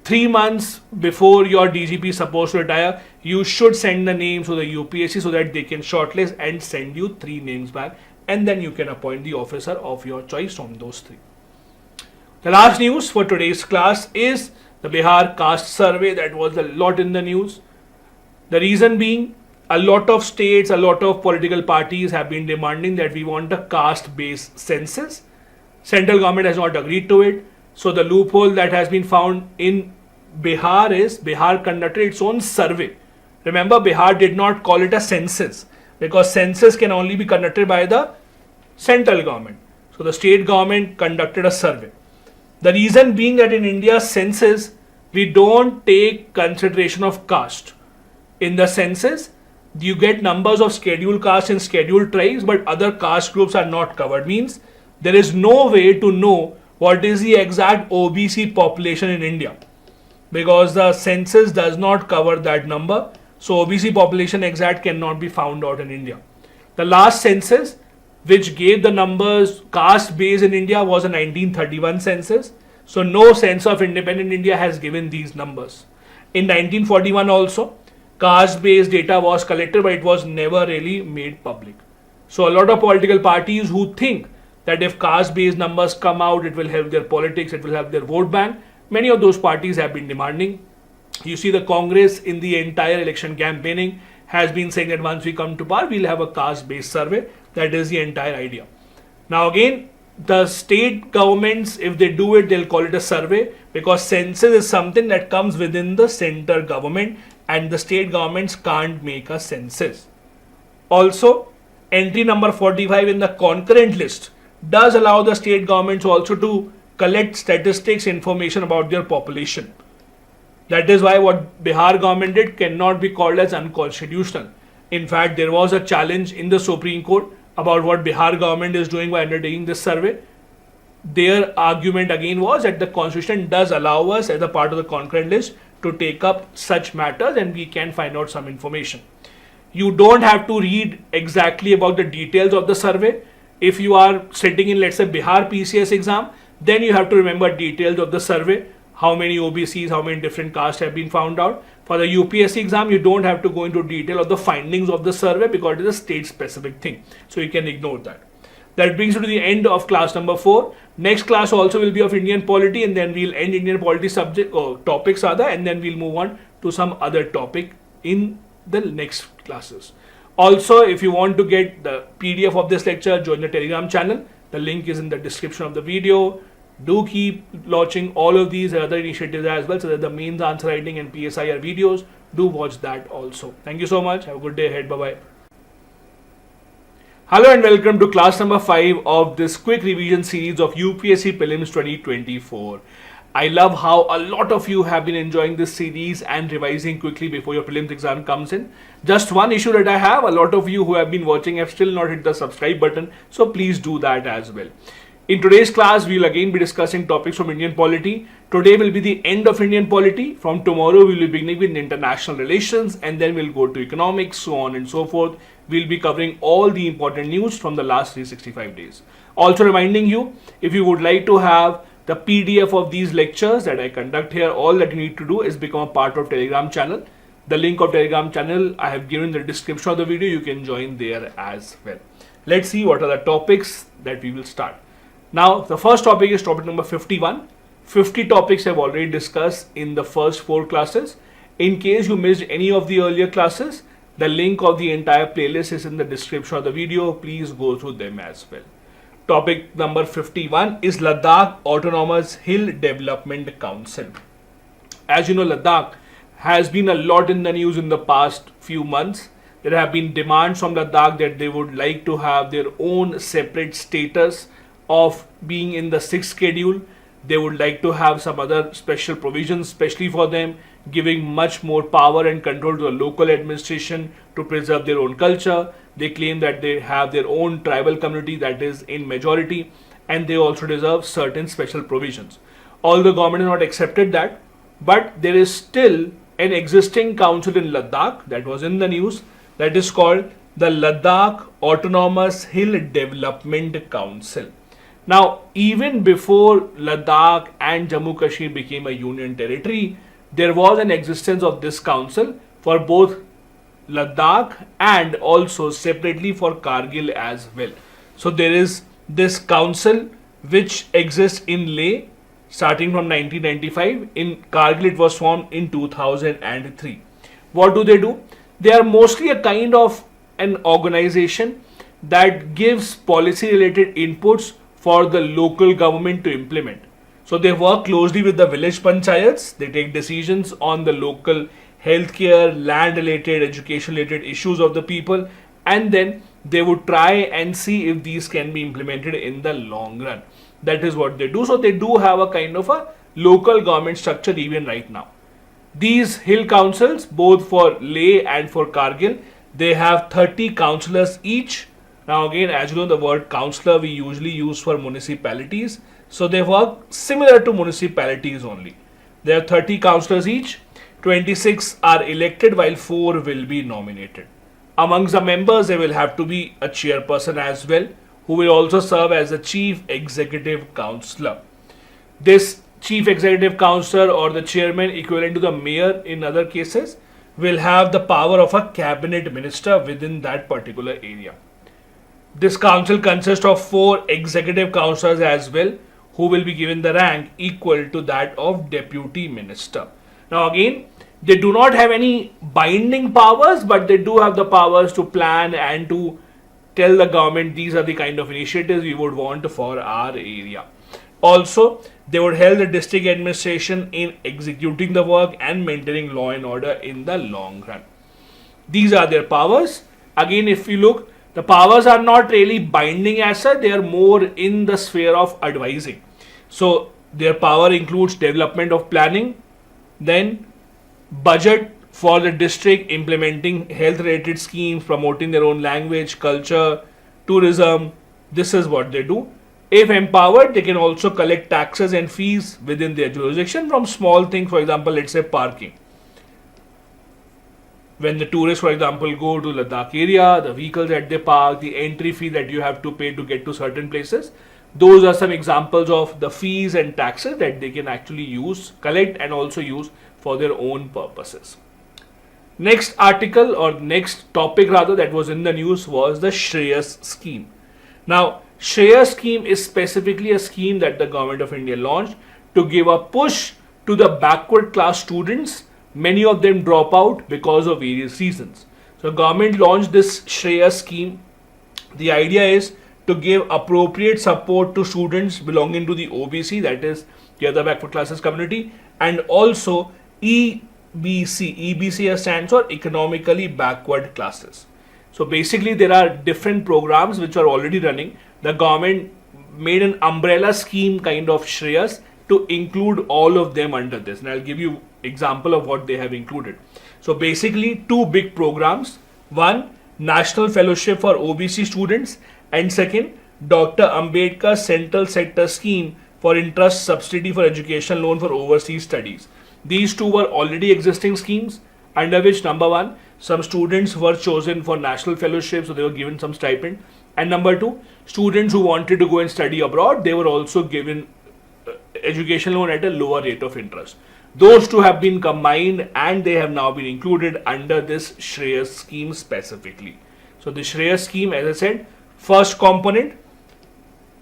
3 months before your DGP is supposed to retire, you should send the names to the UPSC so that they can shortlist and send you 3 names back, and then you can appoint the officer of your choice from those 3. The last news for today's class is the Bihar caste survey that was a lot in the news. The reason being, a lot of states, a lot of political parties have been demanding that we want a caste-based census. Central government has not agreed to it. So the loophole that has been found in Bihar is Bihar conducted its own survey. Remember, Bihar did not call it a census because census can only be conducted by the central government. So the state government conducted a survey. The reason being that in India's census, we don't take consideration of caste. In the census, you get numbers of scheduled castes and scheduled tribes, but other caste groups are not covered. Means there is no way to know what is the exact OBC population in India because the census does not cover that number. So OBC population exact cannot be found out in India. The last census which gave the numbers caste based in India was a 1931 census. So no census of independent India has given these numbers. In 1941 also, caste based data was collected, but it was never really made public. So a lot of political parties who think that if caste based numbers come out, it will help their politics, it will help their vote bank. Many of those parties have been demanding. You see, the Congress in the entire election campaigning has been saying that once we come to power, we'll have a caste based survey. That is the entire idea. Now again, the state governments, if they do it, they'll call it a survey because census is something that comes within the center government and the state governments can't make a census. Also, entry number 45 in the concurrent list does allow the state governments also to collect statistics information about their population. That is why what Bihar government did cannot be called as unconstitutional. In fact, there was a challenge in the Supreme Court about what Bihar government is doing by undertaking this survey. Their argument again was that the constitution does allow us as a part of the concurrent list to take up such matters and we can find out some information. You don't have to read exactly about the details of the survey. If you are sitting in, let's say, Bihar PCS exam, then you have to remember details of the survey, how many OBCs, how many different castes have been found out. For the UPSC exam, you don't have to go into detail of the findings of the survey because it is a state specific thing. So you can ignore that. That brings you to the end of class number 4. Next class also will be of Indian polity, and then we'll end Indian polity subject or topics other, and then we'll move on to some other topic in the next classes. Also, if you want to get the PDF of this lecture, join the Telegram channel. The link is in the description of the video. Do keep watching all of these other initiatives as well, so that the mains, answer writing and PSIR videos, do watch that also. Thank you so much. Have a good day ahead. Bye-bye. Hello and welcome to class number 5 of this quick revision series of UPSC Prelims 2024. I love how a lot of you have been enjoying this series and revising quickly before your prelims exam comes in. Just one issue that I have, a lot of you who have been watching have still not hit the subscribe button, so please do that as well. In today's class, we will again be discussing topics from Indian polity. Today will be the end of Indian polity. From tomorrow, we will be beginning with international relations, and then we'll go to economics, so on and so forth. We'll be covering all the important news from the last 365 days. Also reminding you, if you would like to have the PDF of these lectures that I conduct here, all that you need to do is become a part of Telegram channel. The link of Telegram channel I have given in the description of the video. You can join there as well. Let's see what are the topics that we will start. Now, the first topic is topic number 51. 50 topics I've already discussed in the first 4 classes. In case you missed any of the earlier classes, the link of the entire playlist is in the description of the video. Please go through them as well. Topic number 51 is Ladakh Autonomous Hill Development Council. As you know, Ladakh has been a lot in the news in the past few months. There have been demands from Ladakh that they would like to have their own separate status of being in the 6th schedule. They would like to have some other special provisions, especially for them, giving much more power and control to the local administration to preserve their own culture. They claim that they have their own tribal community that is in majority, and they also deserve certain special provisions. Although government has not accepted that, but there is still an existing council in Ladakh that was in the news that is called the Ladakh Autonomous Hill Development Council. Now, even before Ladakh and Jammu Kashmir became a union territory, there was an existence of this council for both Ladakh and also separately for Kargil as well. So there is this council which exists in Leh starting from 1995. In Kargil it was formed in 2003. What do? They are mostly a kind of an organization that gives policy related inputs for the local government to implement. So they work closely with the village panchayats. They take decisions on the local healthcare, land related, education related issues of the people, and then they would try and see if these can be implemented in the long run. That is what they do. So they do have a kind of a local government structure even right now. These hill councils, both for Leh and for Kargil, they have 30 councillors each. Now again, as you know, the word councillor we usually use for municipalities. So they work similar to municipalities only. There are 30 councillors each. 26 are elected while 4 will be nominated. Amongst the members, there will have to be a chairperson as well, who will also serve as the chief executive councillor. This chief executive councillor or the chairman, equivalent to the mayor in other cases, will have the power of a cabinet minister within that particular area. This council consists of 4 executive councillors as well, who will be given the rank equal to that of deputy minister. Now again, they do not have any binding powers, but they do have the powers to plan and to tell the government these are the kind of initiatives we would want for our area. Also, they would help the district administration in executing the work and maintaining law and order in the long run. These are their powers. Again, if you look, the powers are not really binding as such, they are more in the sphere of advising. So their power includes development of planning, then budget for the district, implementing health related schemes, promoting their own language, culture, tourism. This is what they do. If empowered, they can also collect taxes and fees within their jurisdiction from small things, for example, let's say parking. When the tourists, for example, go to Ladakh area, the vehicles that they park, the entry fee that you have to pay to get to certain places, those are some examples of the fees and taxes that they can actually use, collect and also use for their own purposes. Next article or next topic rather that was in the news was the SHREYAS scheme. Now, SHREYAS scheme is specifically a scheme that the government of India launched to give a push to the backward class students. Many of them drop out because of various reasons. So government launched this SHREYAS scheme. The idea is to give appropriate support to students belonging to the OBC, that is the other backward classes community, and also EBC. EBC stands for economically backward classes. So basically there are different programs which are already running. The government made an umbrella scheme kind of SHREYAS to include all of them under this, and I'll give you example of what they have included. So basically two big programs. One, National Fellowship for OBC students, and second, Dr. Ambedkar Central Sector Scheme for Interest Subsidy for Education Loan for Overseas Studies. These two were already existing schemes under which, number one, some students were chosen for national fellowship, so they were given some stipend, and number two, students who wanted to go and study abroad, they were also given education loan at a lower rate of interest. Those two have been combined and they have now been included under this SHREYAS scheme specifically. So the SHREYAS scheme, as I said, first component,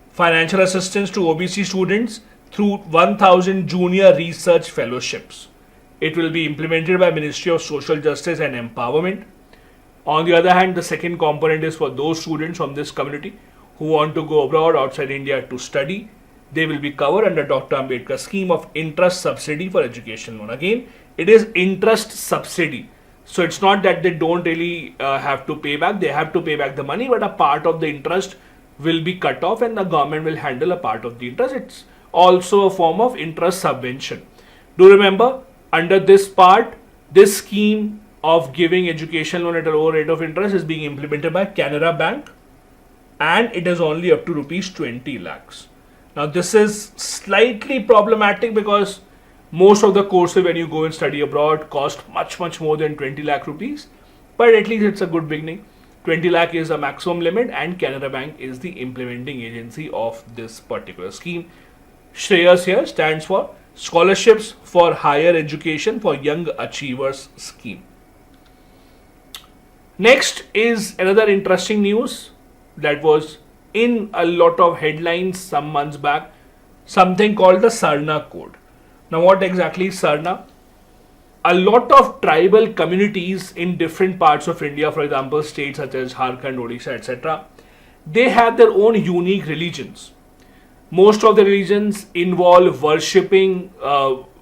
financial assistance to OBC students through 1000 junior research fellowships. It will be implemented by Ministry of Social Justice and Empowerment. On the other hand, the second component is for those students from this community who want to go abroad outside India to study. They will be covered under Dr. Ambedkar scheme of interest subsidy for education loan. Again, it is interest subsidy. So it's not that they don't really have to pay back. They have to pay back the money, but a part of the interest will be cut off and the government will handle a part of the interest. It's also a form of interest subvention. Do remember, under this part, this scheme of giving education loan at a lower rate of interest is being implemented by Canara Bank, and it is only up to rupees 20 lakhs. Now this is slightly problematic because most of the courses when you go and study abroad cost much more than 20 lakh rupees, but at least it's a good beginning. 20 lakh is a maximum limit and Canara Bank is the implementing agency of this particular scheme. SHREYAS here stands for Scholarships for Higher Education for Young Achievers scheme. Next is another interesting news that was in a lot of headlines some months back, something called the Sarna code. Now what exactly is Sarna? A lot of tribal communities in different parts of India, for example states such as Jharkhand, Odisha, etc., they have their own unique religions. Most of the religions involve worshipping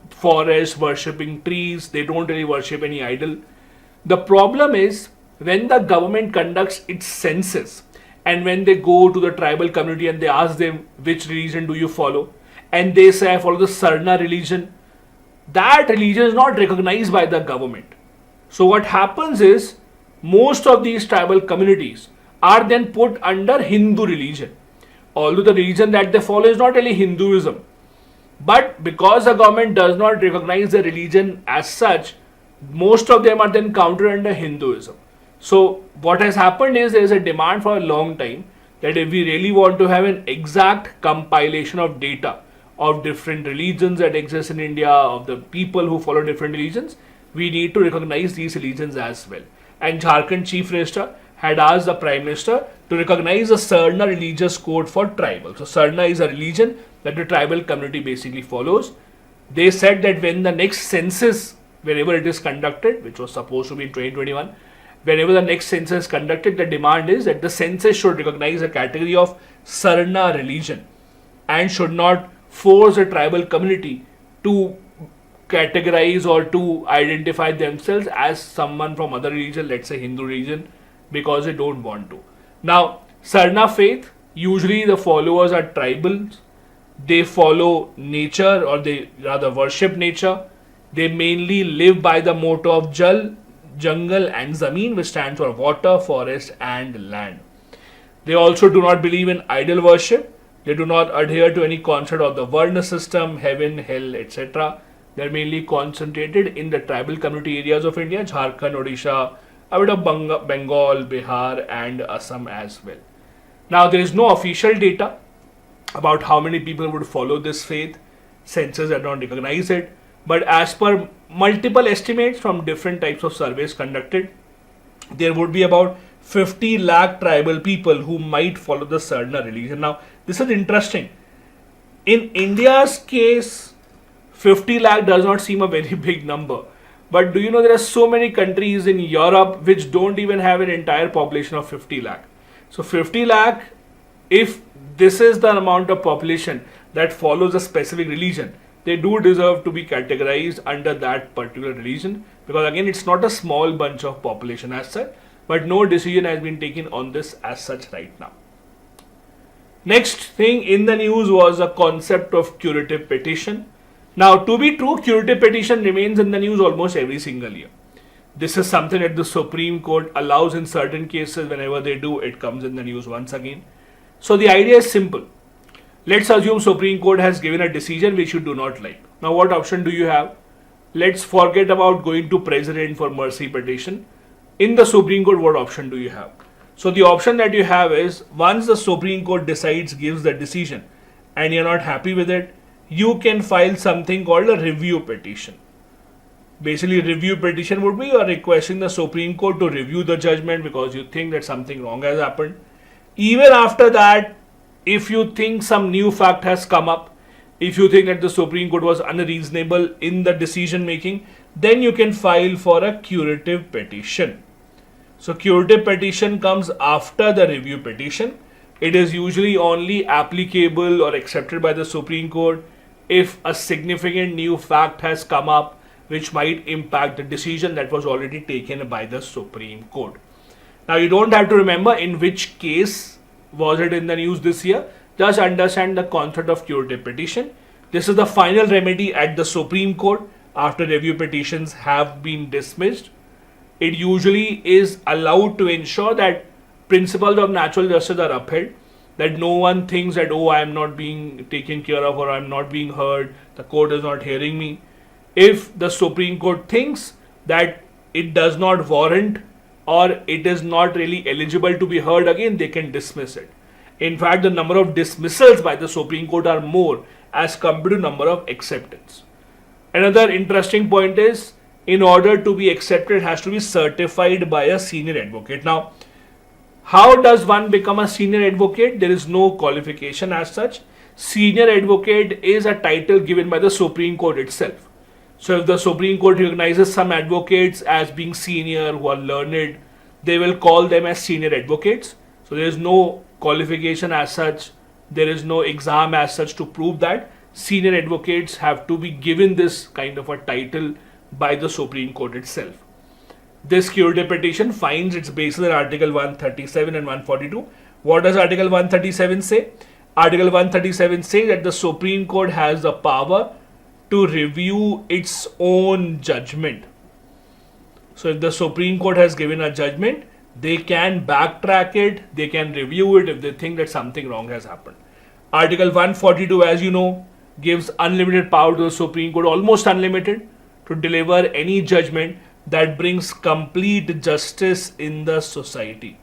forests, worshipping trees. They don't really worship any idol. The problem is when the government conducts its census, and when they go to the tribal community and they ask them which religion do you follow, and they say I follow the Sarna religion, that religion is not recognized by the government. So what happens is most of these tribal communities are then put under Hindu religion. Although the religion that they follow is not really Hinduism, but because the government does not recognize the religion as such, most of them are then counted under Hinduism. So what has happened is there is a demand for a long time that if we really want to have an exact compilation of data of different religions that exist in India, of the people who follow different religions, we need to recognize these religions as well. And Jharkhand Chief Minister had asked the Prime Minister to recognize the Sarna religious code for tribal. So Sarna is a religion that the tribal community basically follows. They said that when the next census, whenever it is conducted, which was supposed to be in 2021, whenever the next census is conducted, the demand is that the census should recognize a category of Sarna religion and should not force a tribal community to categorize or to identify themselves as someone from other religion, let's say Hindu religion, because they don't want to. Now, Sarna faith, usually the followers are tribals. They follow nature, or they rather worship nature. They mainly live by the motto of Jal, Jungle and Zameen, which stands for water, forest and land. They also do not believe in idol worship. They do not adhere to any concept of the Varna system, heaven, hell, etc. They are mainly concentrated in the tribal community areas of India, Jharkhand, Odisha, a bit of Bengal, Bihar and Assam as well. Now there is no official data about how many people would follow this faith. Census do not recognize it. But as per multiple estimates from different types of surveys conducted, there would be about 50 lakh tribal people who might follow the Sarna religion. Now, this is interesting. In India's case, 50 lakh does not seem a very big number. But do you know there are so many countries in Europe which don't even have an entire population of 50 lakh. So 50 lakh, if this is the amount of population that follows a specific religion, they do deserve to be categorized under that particular religion, because again it's not a small bunch of population as such, but no decision has been taken on this as such right now. Next thing in the news was a concept of curative petition. Now, to be true, curative petition remains in the news almost every single year. This is something that the Supreme Court allows in certain cases. Whenever they do, it comes in the news once again. So the idea is simple. Let's assume Supreme Court has given a decision which you do not like. Now what option do you have? Let's forget about going to President for mercy petition. In the Supreme Court, what option do you have? So the option that you have is, once the Supreme Court decides, gives the decision, and you're not happy with it, you can file something called a review petition. Basically, review petition would be you are requesting the Supreme Court to review the judgment because you think that something wrong has happened. Even after that, if you think some new fact has come up, if you think that the Supreme Court was unreasonable in the decision making, then you can file for a curative petition. So curative petition comes after the review petition. It is usually only applicable or accepted by the Supreme Court if a significant new fact has come up which might impact the decision that was already taken by the Supreme Court. Now you don't have to remember in which case was it in the news this year. Just understand the concept of curative petition. This is the final remedy at the Supreme Court after review petitions have been dismissed. It usually is allowed to ensure that principles of natural justice are upheld, that no one thinks that, oh, I am not being taken care of or I am not being heard, the court is not hearing me. If the Supreme Court thinks that it does not warrant or it is not really eligible to be heard again, they can dismiss it. In fact, the number of dismissals by the Supreme Court are more as compared to number of acceptance. Another interesting point is, in order to be accepted, it has to be certified by a senior advocate. Now, how does one become a senior advocate? There is no qualification as such. Senior advocate is a title given by the Supreme Court itself. So if the Supreme Court recognizes some advocates as being senior, who are learned, they will call them as senior advocates. So there is no qualification as such. There is no exam as such to prove that. Senior advocates have to be given this kind of a title by the Supreme Court itself. This curative petition finds its basis in Article 137 and 142. What does Article 137 say? Article 137 says that the Supreme Court has the power to review its own judgment. So if the Supreme Court has given a judgment, they can backtrack it, they can review it if they think that something wrong has happened. Article 142, as you know, gives unlimited power to the Supreme Court, almost unlimited, to deliver any judgment that brings complete justice in the society.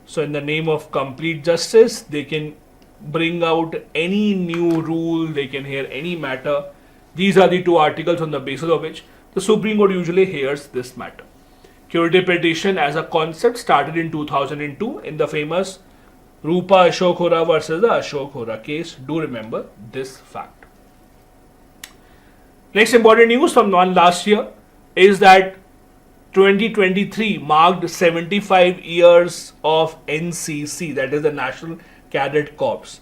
So in the name of complete justice, they can bring out any new rule, they can hear any matter. These are the two articles on the basis of which the Supreme Court usually hears this matter. Curative petition as a concept started in 2002 in the famous Rupa Ashok Hora versus the Ashok Hora case. Do remember this fact. Next important news from last year is that 2023 marked 75 years of NCC, that is the National Cadet Corps.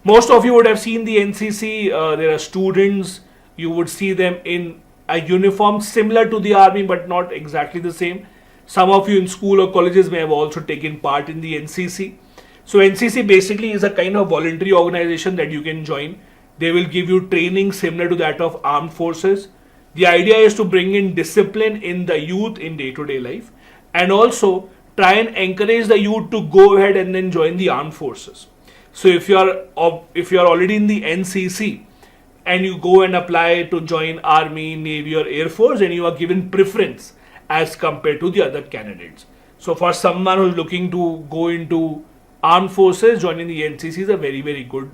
Most of you would have seen the NCC. There are students, you would see them in a uniform similar to the army but not exactly the same. Some of you in school or colleges may have also taken part in the NCC. So NCC basically is a kind of voluntary organization that you can join. They will give you training similar to that of armed forces. The idea is to bring in discipline in the youth in day-to-day life, and also try and encourage the youth to go ahead and then join the armed forces. So if you are already in the NCC and you go and apply to join Army, Navy or Air Force, and you are given preference as compared to the other candidates. So for someone who is looking to go into armed forces, joining the NCC is a very, very good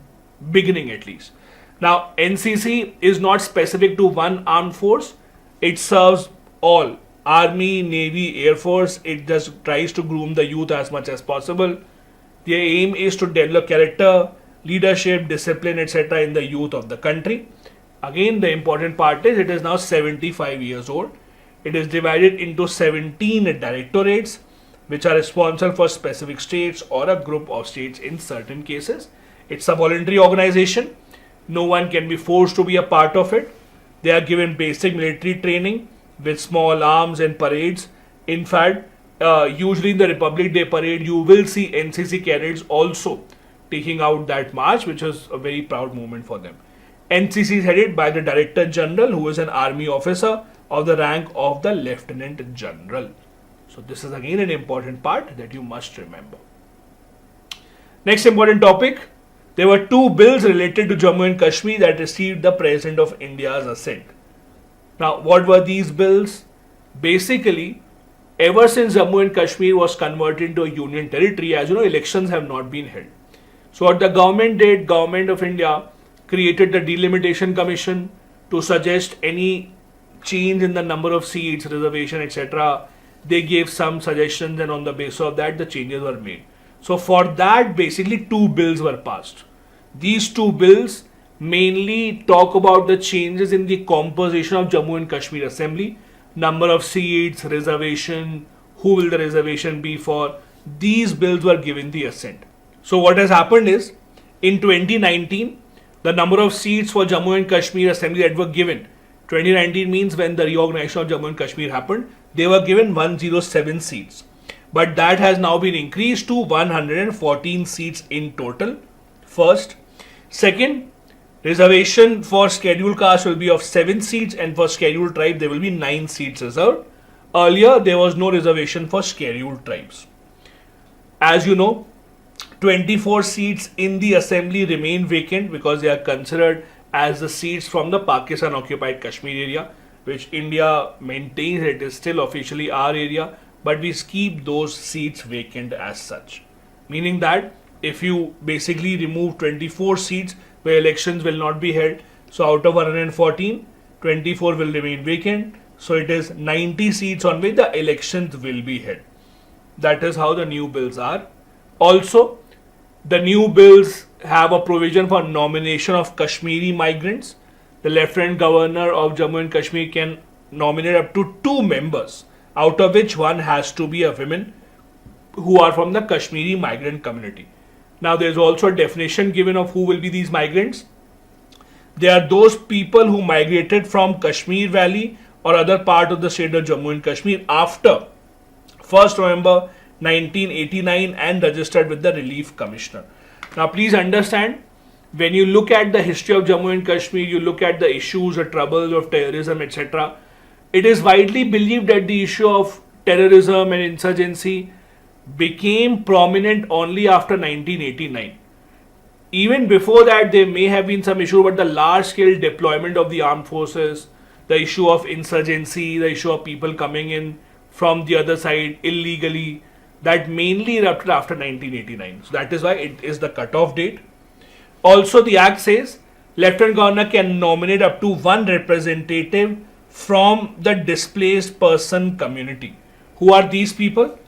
beginning at least. Now, NCC is not specific to one armed force. It serves all. Army, Navy, Air Force. It just tries to groom the youth as much as possible. The aim is to develop character, leadership, discipline, etc. in the youth of the country. Again, the important part is it is now 75 years old. It is divided into 17 directorates which are responsible for specific states or a group of states in certain cases. It's a voluntary organization. No one can be forced to be a part of it. They are given basic military training with small arms and parades. In fact, usually in the Republic Day parade, you will see NCC cadets also taking out that march, which is a very proud moment for them. NCC is headed by the Director General, who is an army officer of the rank of the Lieutenant General. So this is again an important part that you must remember. Next important topic. There were two bills related to Jammu and Kashmir that received the President of India's assent. Now, what were these bills? Basically, ever since Jammu and Kashmir was converted into a union territory, as you know, elections have not been held. So what the government did, Government of India created the Delimitation Commission to suggest any change in the number of seats, reservation, etc. They gave some suggestions, and on the basis of that, the changes were made. So for that, basically two bills were passed. These two bills mainly talk about the changes in the composition of Jammu and Kashmir Assembly, number of seats, reservation, who will the reservation be for. These bills were given the assent. So what has happened is, in 2019, the number of seats for Jammu and Kashmir Assembly that were given, 2019 means when the reorganization of Jammu and Kashmir happened, they were given 107 seats. But that has now been increased to 114 seats in total. First. Second, reservation for scheduled caste will be of 7 seats, and for scheduled tribe there will be 9 seats reserved. Earlier there was no reservation for scheduled tribes. As you know, 24 seats in the assembly remain vacant because they are considered as the seats from the Pakistan occupied Kashmir area, which India maintains it is still officially our area, but we keep those seats vacant as such. Meaning that if you basically remove 24 seats where elections will not be held, so out of 114, 24 will remain vacant. So it is 90 seats on which the elections will be held. That is how the new bills are. Also, the new bills have a provision for nomination of Kashmiri migrants. The Lieutenant Governor of Jammu and Kashmir can nominate up to 2 members, out of which one has to be a woman who are from the Kashmiri migrant community. Now there is also a definition given of who will be these migrants. They are those people who migrated from Kashmir Valley or other part of the state of Jammu and Kashmir after 1st November 1989 and registered with the Relief Commissioner. Now please understand, when you look at the history of Jammu and Kashmir, you look at the issues or troubles of terrorism, etc. It is widely believed that the issue of terrorism and insurgency became prominent only after 1989. Even before that, there may have been some issue, but the large-scale deployment of the armed forces, the issue of insurgency, the issue of people coming in from the other side illegally, that mainly erupted after 1989. So that is why it is the cutoff date. Also, the Act says Lieutenant Governor can nominate up to 1 representative from the displaced person community. Who are these people?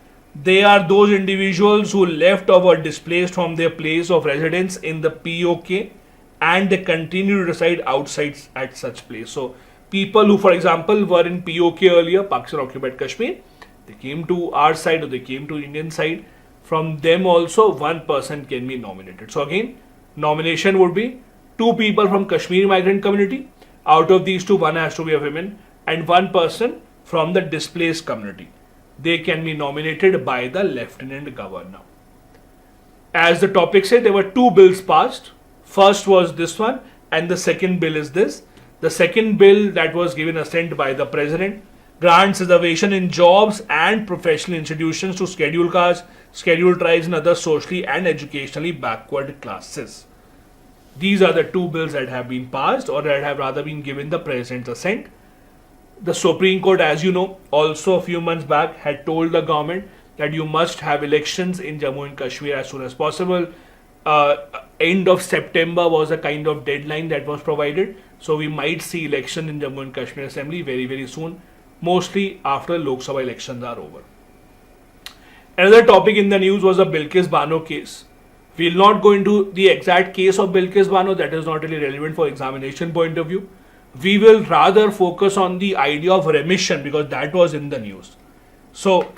They are those individuals who left or were displaced from their place of residence in the POK and they continue to reside outside at such place. So, people who, for example, were in POK earlier, Pakistan occupied Kashmir, they came to our side or they came to Indian side. From them also, 1 person can be nominated. So again, nomination would be 2 people from Kashmiri migrant community. Out of these 2, 1 has to be a woman and 1 person from the displaced community. They can be nominated by the Lieutenant Governor. As the topic said, there were 2 bills passed. First was this one and the second bill is this. The second bill that was given assent by the President grants reservation in jobs and professional institutions to scheduled castes, scheduled tribes and other socially and educationally backward classes. These are the two bills that have been passed or that have rather been given the President's assent. The Supreme Court, as you know, also a few months back had told the government that you must have elections in Jammu and Kashmir as soon as possible. End of September was a kind of deadline that was provided. So we might see election in Jammu and Kashmir Assembly very, very soon, mostly after Lok Sabha elections are over. Another topic in the news was the Bilkis Bano case. We will not go into the exact case of Bilkis Bano, that is not really relevant for examination point of view. We will rather focus on the idea of remission because that was in the news. So,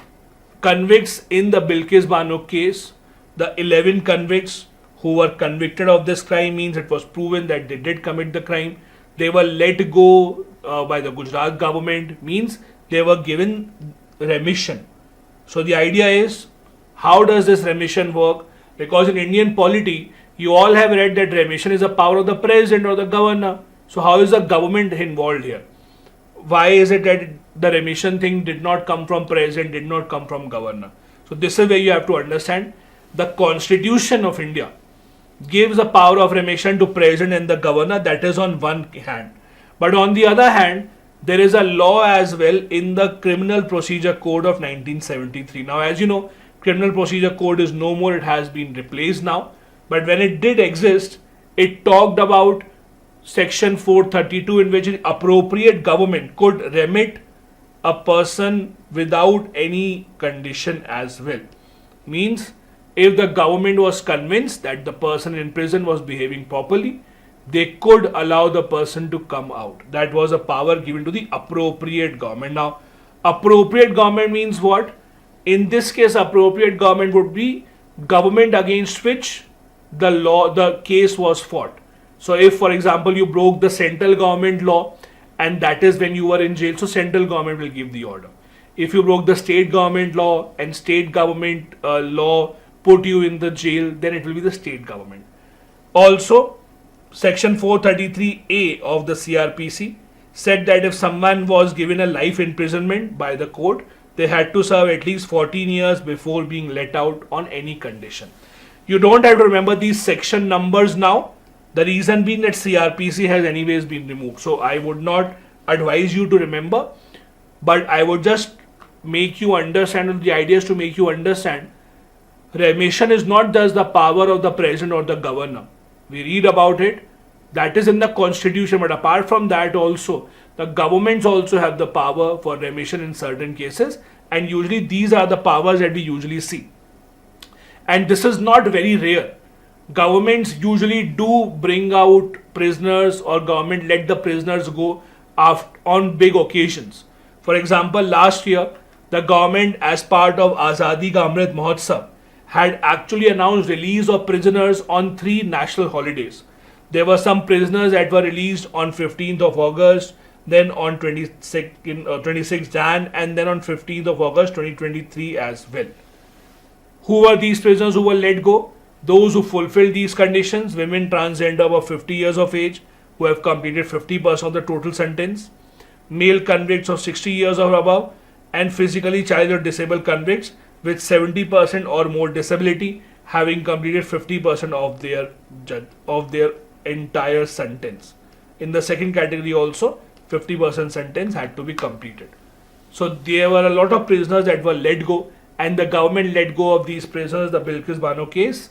convicts in the Bilkis Bano case, the 11 convicts who were convicted of this crime, means it was proven that they did commit the crime. They were let go by the Gujarat government, means they were given remission. So the idea is, how does this remission work? Because in Indian polity, you all have read that remission is a power of the president or the governor. So how is the government involved here? Why is it that the remission thing did not come from president, did not come from governor? So this is where you have to understand the Constitution of India gives the power of remission to president and the governor, that is on one hand. But on the other hand, there is a law as well in the Criminal Procedure Code of 1973. Now, as you know, Criminal Procedure Code is no more, it has been replaced now. But when it did exist, it talked about Section 432 in which an appropriate government could remit a person without any condition as well. Means, if the government was convinced that the person in prison was behaving properly, they could allow the person to come out. That was a power given to the appropriate government. Now, appropriate government means what? In this case, appropriate government would be government against which the case was fought. So if, for example, you broke the central government law and that is when you were in jail, so central government will give the order. If you broke the state government law and state government law put you in the jail, then it will be the state government. Also, Section 433A of the CRPC said that if someone was given a life imprisonment by the court, they had to serve at least 14 years before being let out on any condition. You don't have to remember these section numbers now. The reason being that CRPC has anyways been removed. So I would not advise you to remember, but I would just make you understand, and the idea is to make you understand remission is not just the power of the president or the governor. We read about it, that is in the constitution, but apart from that also, the governments also have the power for remission in certain cases, and usually these are the powers that we usually see. And this is not very rare. Governments usually do bring out prisoners or government let the prisoners go on big occasions. For example, last year, the government as part of Azadi Ka Amrit Mahotsav had actually announced release of prisoners on 3 national holidays. There were some prisoners that were released on 15th of August, then on 26th Jan, and then on 15th of August 2023 as well. Who were these prisoners who were let go? Those who fulfilled these conditions, women transgender above 50 years of age, who have completed 50% of the total sentence, male convicts of 60 years or above, and physically challenged or disabled convicts with 70% or more disability, having completed 50% of their entire sentence. In the second category also, 50% sentence had to be completed. So there were a lot of prisoners that were let go, and the government let go of these prisoners, the Bilkis Bano case,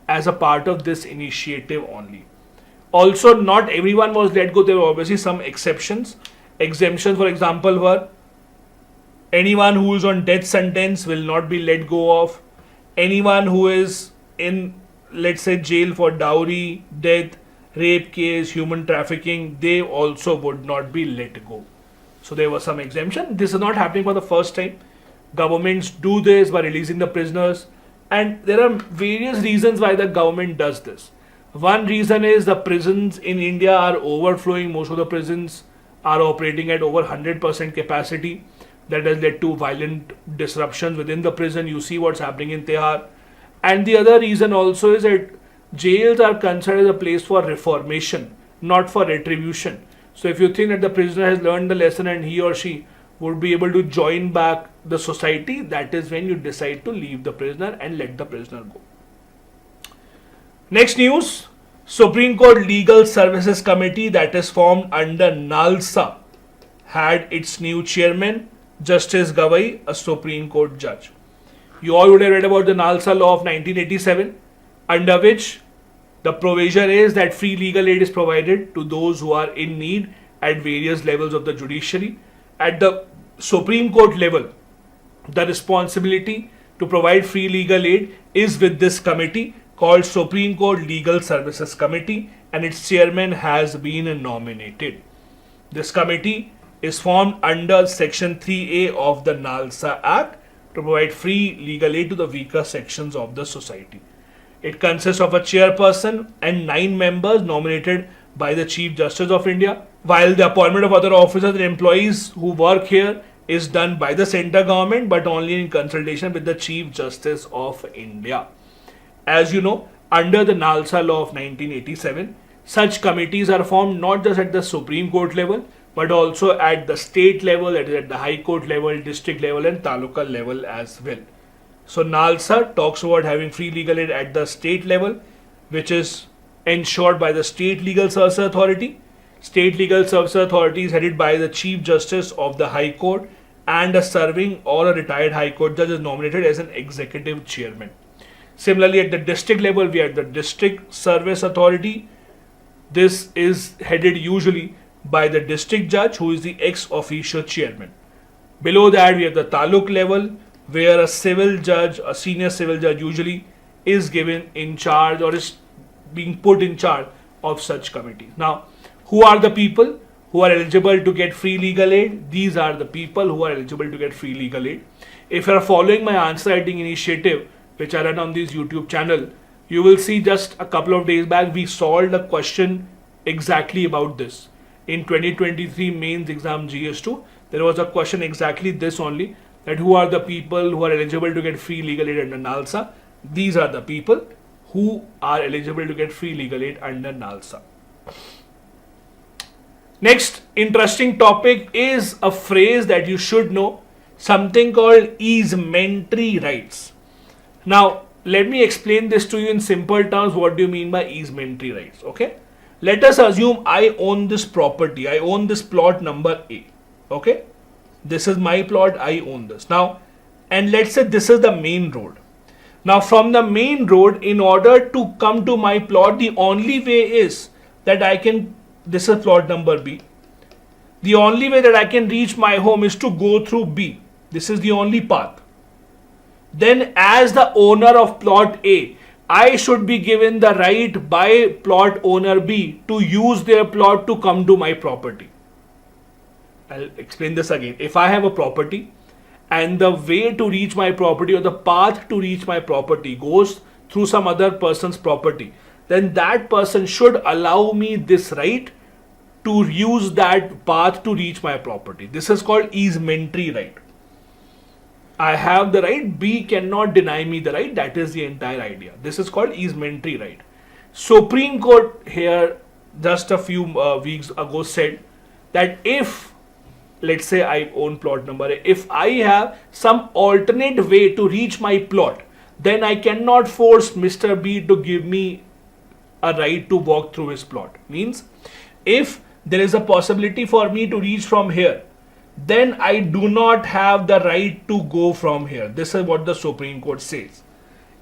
as a part of this initiative only. Also, not everyone was let go. There were obviously some exceptions. Exemptions, for example, were anyone who is on death sentence will not be let go of. Anyone who is in, let's say, jail for dowry, death, rape case, human trafficking, they also would not be let go. So there was some exemption. This is not happening for the first time. Governments do this by releasing the prisoners, and there are various reasons why the government does this. One reason is the prisons in India are overflowing. Most of the prisons are operating at over 100% capacity. That has led to violent disruptions within the prison. You see what's happening in Tihar. And the other reason also is that jails are considered a place for reformation, not for retribution. So if you think that the prisoner has learned the lesson and he or she would be able to join back the society, that is when you decide to leave the prisoner and let the prisoner go. Next news, Supreme Court Legal Services Committee that is formed under NALSA had its new chairman, Justice Gavai, a Supreme Court judge. You all would have read about the NALSA law of 1987, under which the provision is that free legal aid is provided to those who are in need at various levels of the judiciary. At the Supreme Court level, the responsibility to provide free legal aid is with this committee called Supreme Court Legal Services Committee, and its chairman has been nominated. This committee is formed under Section 3A of the NALSA Act to provide free legal aid to the weaker sections of the society. It consists of a chairperson and 9 members nominated by the Chief Justice of India, while the appointment of other officers and employees who work here is done by the central government but only in consultation with the Chief Justice of India. As you know, under the NALSA law of 1987, such committees are formed not just at the Supreme Court level but also at the state level, that is at the High Court level, district level and taluka level as well. So NALSA talks about having free legal aid at the state level, which is ensured by the State Legal Services Authority. State Legal Services Authority is headed by the Chief Justice of the High Court, and a serving or a retired High Court judge is nominated as an executive chairman. Similarly, at the district level, we have the District Service Authority. This is headed usually by the district judge, who is the ex officio chairman. Below that, we have the taluk level, where a civil judge, a senior civil judge usually is given in charge or is being put in charge of such committees. Now, who are the people who are eligible to get free legal aid? These are the people who are eligible to get free legal aid. If you are following my answer writing initiative, which I run on this YouTube channel, you will see just a couple of days back we solved a question exactly about this. In 2023 mains exam GS2, there was a question exactly this only, that who are the people who are eligible to get free legal aid under NALSA. These are the people who are eligible to get free legal aid under NALSA. Next interesting topic is a phrase that you should know, something called easementary rights. Now, let me explain this to you in simple terms. What do you mean by easementary rights? Okay. Let us assume I own this property. I own this plot number A. Okay. This is my plot. I own this. Now, and let's say this is the main road. Now, from the main road, in order to come to my plot, the only way is that I can, this is plot number B. The only way that I can reach my home is to go through B. This is the only path. Then as the owner of plot A, I should be given the right by plot owner B to use their plot to come to my property. I'll explain this again. If I have a property and the way to reach my property or the path to reach my property goes through some other person's property, then that person should allow me this right to use that path to reach my property. This is called easementary right. I have the right, B cannot deny me the right. That is the entire idea. This is called easementary right. Supreme Court here just a few weeks ago said that if, let's say I own plot number A, if I have some alternate way to reach my plot, then I cannot force Mr. B to give me a right to walk through his plot. Means if there is a possibility for me to reach from here, then I do not have the right to go from here. This is what the Supreme Court says.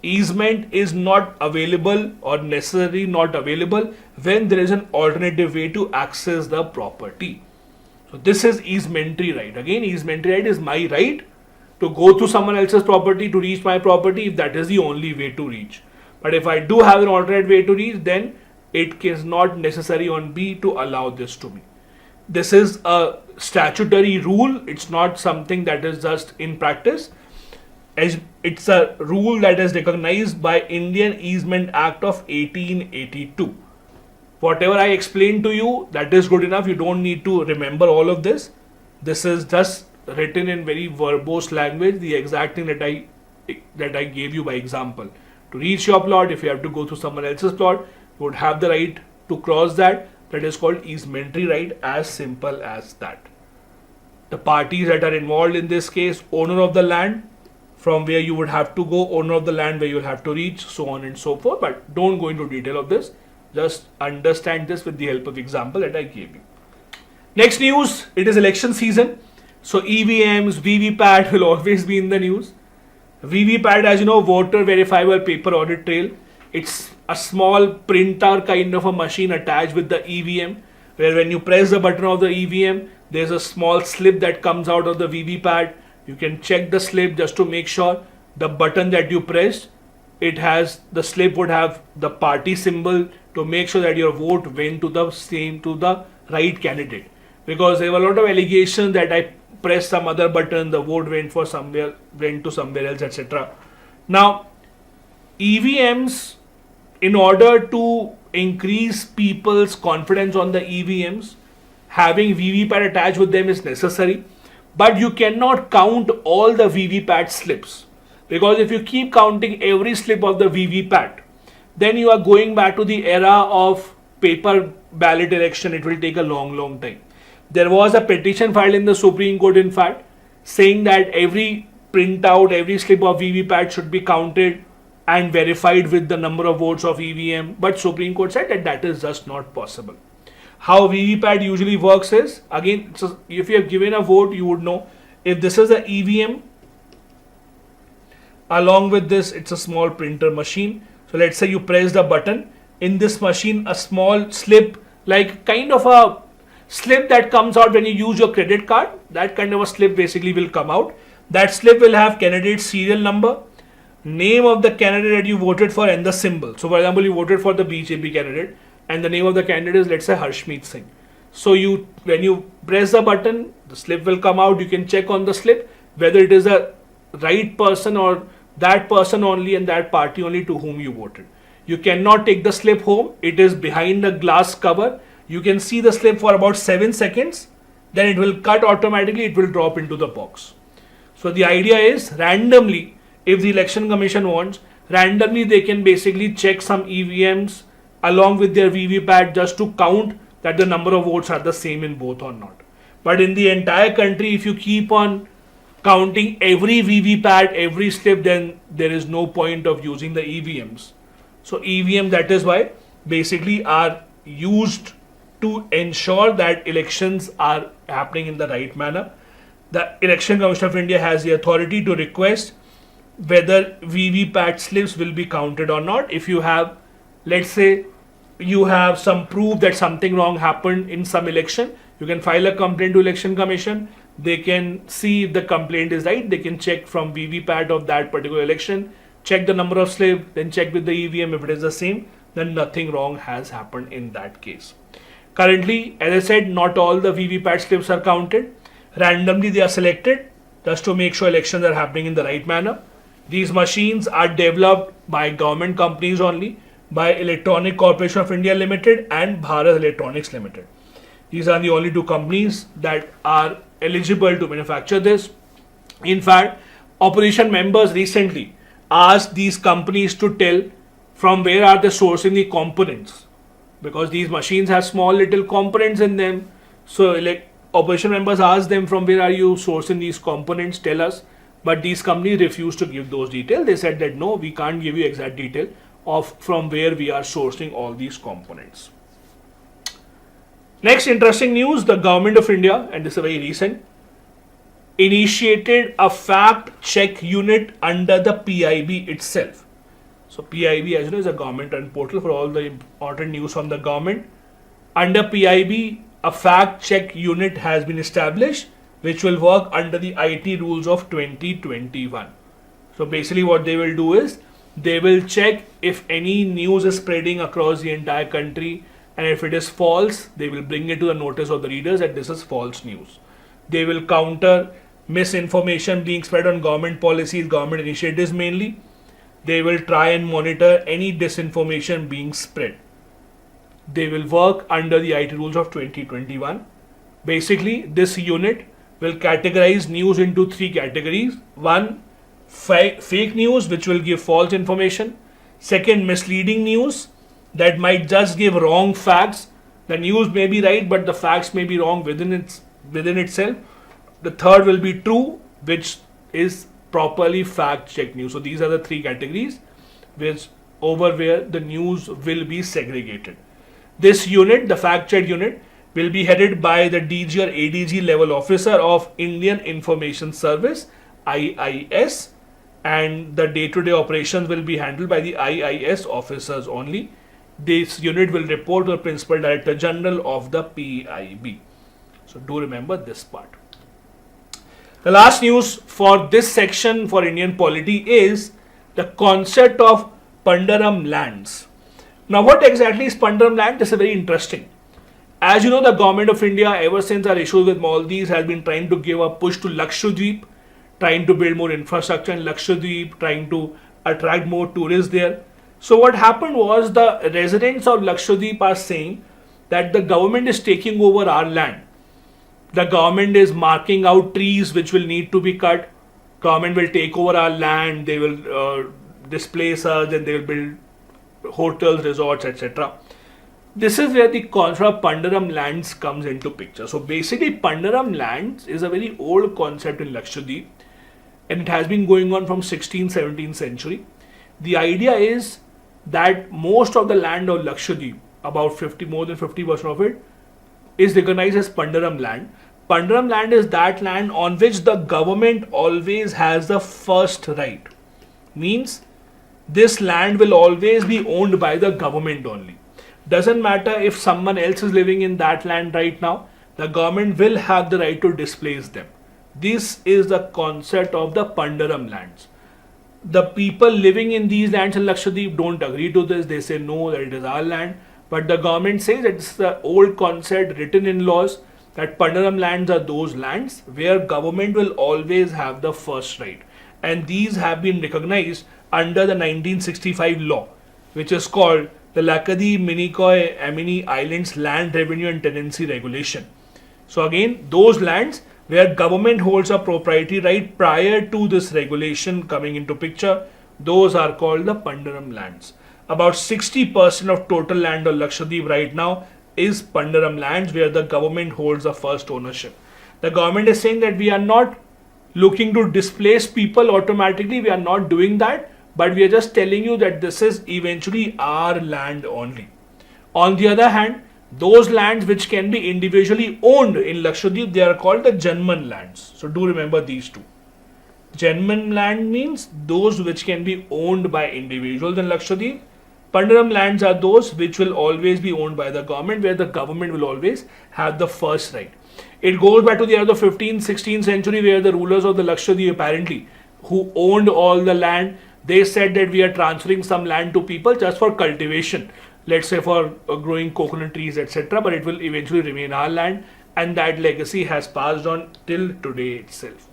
Easement is not available or necessarily not available when there is an alternative way to access the property. So this is easementary right. Again, easementary right is my right to go through someone else's property to reach my property if that is the only way to reach. But if I do have an alternate way to reach, then it is not necessary on B to allow this to me. This is a statutory rule. It's not something that is just in practice. As it's a rule that is recognized by Indian Easement Act of 1882. Whatever I explained to you, that is good enough. You don't need to remember all of this. This is just written in very verbose language, the exact thing that I gave you by example. To reach your plot, if you have to go through someone else's plot, you would have the right to cross that. That is called easementary right, as simple as that. The parties that are involved in this case, owner of the land, from where you would have to go, owner of the land where you will have to reach, so on and so forth. But don't go into detail of this. Just understand this with the help of example that I gave you. Next news, it is election season. So EVMs, VVPAT will always be in the news. VVPAT, as you know, voter verifiable paper audit trail. It's a small printer kind of a machine attached with the EVM, where when you press the button of the EVM, there's a small slip that comes out of the VVPAT. You can check the slip just to make sure the button that you pressed, the slip would have the party symbol to make sure that your vote went to the right candidate. Because there were a lot of allegations that I pressed some other button, the vote went to somewhere else, etc. Now, EVMs, in order to increase people's confidence on the EVMs, having VVPAT attached with them is necessary. But you cannot count all the VVPAT slips, because if you keep counting every slip of the VVPAT, then you are going back to the era of paper ballot election. It will take a long time. There was a petition filed in the Supreme Court, in fact, saying that every printout, every slip of VVPAT should be counted and verified with the number of votes of EVM. But Supreme Court said that that is just not possible. How VVPAT usually works is, again, so if you have given a vote, you would know if this is a EVM. Along with this, it's a small printer machine. So let's say you press the button. In this machine, a small slip, like kind of a slip that comes out when you use your credit card, that kind of a slip basically will come out. That slip will have candidate serial number, name of the candidate that you voted for, and the symbol. So for example, you voted for the BJP candidate, and the name of the candidate is, let's say, Harshmeet Singh. So when you press the button, the slip will come out. You can check on the slip whether it is the right person or that person only and that party only to whom you voted. You cannot take the slip home. It is behind a glass cover. You can see the slip for about 7 seconds. Then it will cut automatically. It will drop into the box. So the idea is, randomly, if the election commission wants, randomly they can basically check some EVMs along with their VVPAT just to count that the number of votes are the same in both or not. But in the entire country, if you keep on counting every VVPAT, every slip, then there is no point of using the EVMs. So EVM, that is why, basically are used to ensure that elections are happening in the right manner. The Election Commission of India has the authority to request whether VVPAT slips will be counted or not. If you have, let's say, you have some proof that something wrong happened in some election, you can file a complaint to Election Commission. They can see if the complaint is right. They can check from VVPAT of that particular election, check the number of slips, then check with the EVM. If it is the same, then nothing wrong has happened in that case. Currently, as I said, not all the VVPAT slips are counted. Randomly they are selected just to make sure elections are happening in the right manner. These machines are developed by government companies only, by Electronic Corporation of India Limited and Bharat Electronics Limited. These are the only two companies that are eligible to manufacture this. In fact, opposition members recently asked these companies to tell from where are they sourcing the components, because these machines have small little components in them. So opposition members asked them, from where are you sourcing these components, tell us. But these companies refused to give those details. They said that no, we can't give you exact detail of from where we are sourcing all these components. Next interesting news, the government of India, and this is very recent, initiated a fact check unit under the PIB itself. So PIB, as you know, is a government run portal for all the important news from the government. Under PIB, a fact check unit has been established which will work under the IT rules of 2021. So basically what they will do is, they will check if any news is spreading across the entire country, and if it is false, they will bring it to the notice of the readers that this is false news. They will counter misinformation being spread on government policies, government initiatives mainly. They will try and monitor any disinformation being spread. They will work under the IT rules of 2021. Basically, this unit will categorize news into 3 categories. One, fake news, which will give false information. Second, misleading news that might just give wrong facts The news may be right, but the facts may be wrong within itself. The third will be true, which is properly fact-checked news. So these are the three categories where the news will be segregated. This unit, the fact-check unit, will be headed by the DG or ADG level officer of Indian Information Service, IIS, and the day-to-day operations will be handled by the IIS officers only. This unit will report to the Principal Director General of the PIB. So do remember this part. The last news for this section for Indian polity is the concept of Pandaram lands. Now, what exactly is Pandaram land? This is very interesting. As you know, the government of India, ever since our issues with Maldives, has been trying to give a push to Lakshadweep, trying to build more infrastructure in Lakshadweep, trying to attract more tourists there. So what happened was the residents of Lakshadweep are saying that the government is taking over our land. The government is marking out trees which will need to be cut. Government will take over our land. They will displace us and they will build hotels, resorts, etc. This is where the concept of Pandaram lands comes into picture. So basically, Pandaram lands is a very old concept in Lakshadweep, and it has been going on from 16th, 17th century. The idea is that most of the land of Lakshadweep, about more than 50% of it, is recognized as Pandaram land. Pandaram land is that land on which the government always has the first right. Means this land will always be owned by the government only. Doesn't matter if someone else is living in that land right now, the government will have the right to displace them. This is the concept of the Pandaram lands. The people living in these lands in Lakshadweep don't agree to this. They say no, that it is our land. But the government says that it's the old concept written in laws that Pandaram lands are those lands where government will always have the first right. And these have been recognized under the 1965 law, which is called the Lakadi Minikoi Amini Islands Land Revenue and Tenancy Regulation. So again, those lands where government holds a proprietary right prior to this regulation coming into picture, those are called the Pandaram lands. About 60% of total land of Lakshadweep right now is Pandaram lands where the government holds the first ownership. The government is saying that we are not looking to displace people automatically, we are not doing that, but we are just telling you that this is eventually our land only. On the other hand, those lands which can be individually owned in Lakshadweep, they are called the Janman lands. So do remember these two. Janman land means those which can be owned by individuals in Lakshadweep. Pandaram lands are those which will always be owned by the government, where the government will always have the first right. It goes back to the end of 15th, 16th century, where the rulers of the Lakshadweep apparently, who owned all the land, they said that we are transferring some land to people just for cultivation, let's say for growing coconut trees, etc. But it will eventually remain our land, and that legacy has passed on till today itself.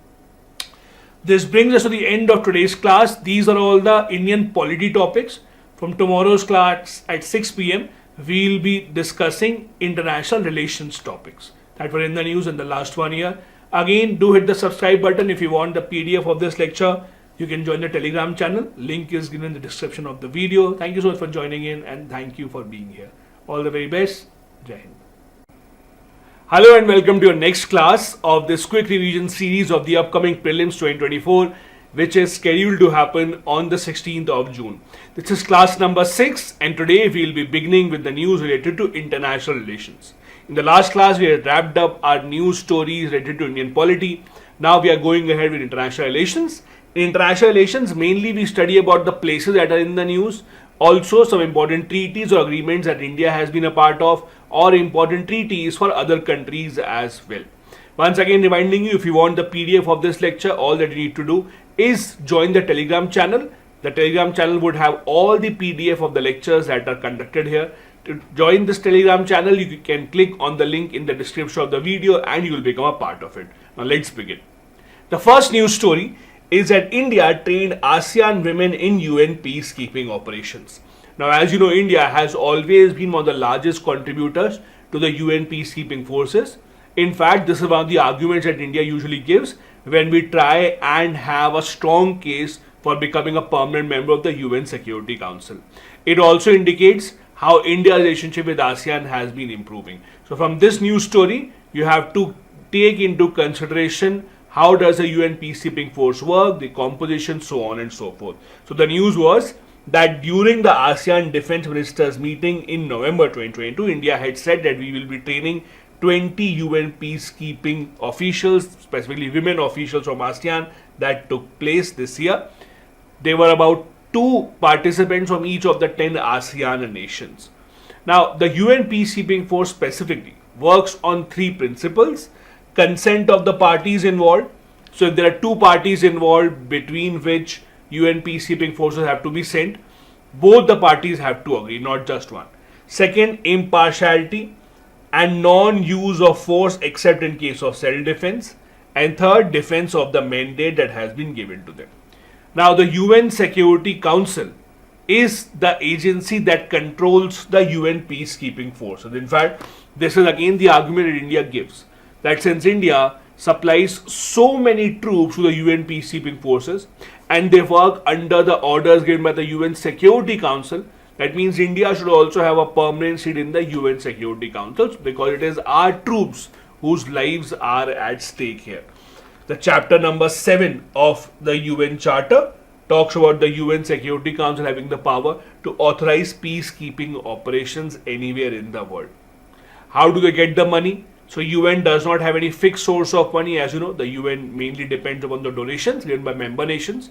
This brings us to the end of today's class. These are all the Indian polity topics. From tomorrow's class at 6 p.m, we'll be discussing international relations topics that were in the news in the last 1 year. Again, do hit the subscribe button if you want the PDF of this lecture. You can join the Telegram channel. Link is given in the description of the video. Thank you so much for joining in, and thank you for being here. All the very best. Jai Hind. Hello and welcome to your next class of this quick revision series of the upcoming Prelims 2024, which is scheduled to happen on the 16th of June. This is class number 6, and today we will be beginning with the news related to international relations. In the last class, we had wrapped up our news stories related to Indian polity. Now we are going ahead with international relations. In international relations, mainly we study about the places that are in the news, also some important treaties or agreements that India has been a part of, or important treaties for other countries as well. Once again, reminding you, if you want the PDF of this lecture, all that you need to do is join the Telegram channel. The Telegram channel would have all the PDF of the lectures that are conducted here. To join this Telegram channel, you can click on the link in the description of the video and you will become a part of it. Now let's begin. The first news story is that India trained ASEAN women in UN peacekeeping operations. Now, as you know, India has always been one of the largest contributors to the UN peacekeeping forces. In fact, this is one of the arguments that India usually gives when we try and have a strong case for becoming a permanent member of the UN Security Council. It also indicates how India's relationship with ASEAN has been improving. So from this news story, you have to take into consideration how does a UN peacekeeping force work, the composition, so on and so forth. So the news was that during the ASEAN Defense Ministers meeting in November 2022, India had said that we will be training 20 UN peacekeeping officials, specifically women officials from ASEAN. That took place this year. There were about 2 participants from each of the 10 ASEAN nations. Now, the UN peacekeeping force specifically works on 3 principles. Consent of the parties involved. So if there are 2 parties involved between which UN peacekeeping forces have to be sent, both the parties have to agree, not just one. Second, impartiality and non-use of force except in case of self-defense. And third, defense of the mandate that has been given to them. Now, the UN Security Council is the agency that controls the UN peacekeeping forces. In fact, this is again the argument that India gives, that since India supplies so many troops to the UN peacekeeping forces and they work under the orders given by the UN Security Council, that means India should also have a permanent seat in the UN Security Council because it is our troops whose lives are at stake here. The chapter number 7 of the UN Charter talks about the UN Security Council having the power to authorize peacekeeping operations anywhere in the world. How do they get the money? So UN does not have any fixed source of money. As you know, the UN mainly depends upon the donations given by member nations.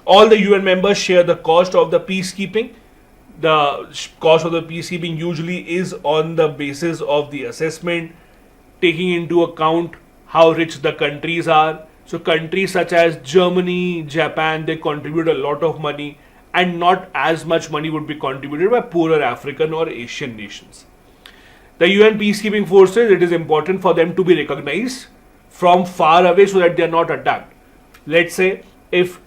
All the UN members share the cost of the peacekeeping. The cost of the peacekeeping usually is on the basis of the assessment, taking into account how rich the countries are. So countries such as Germany, Japan, they contribute a lot of money, and not as much money would be contributed by poorer African or Asian nations. The UN peacekeeping forces, it is important for them to be recognized from far away so that they are not attacked. Let's say if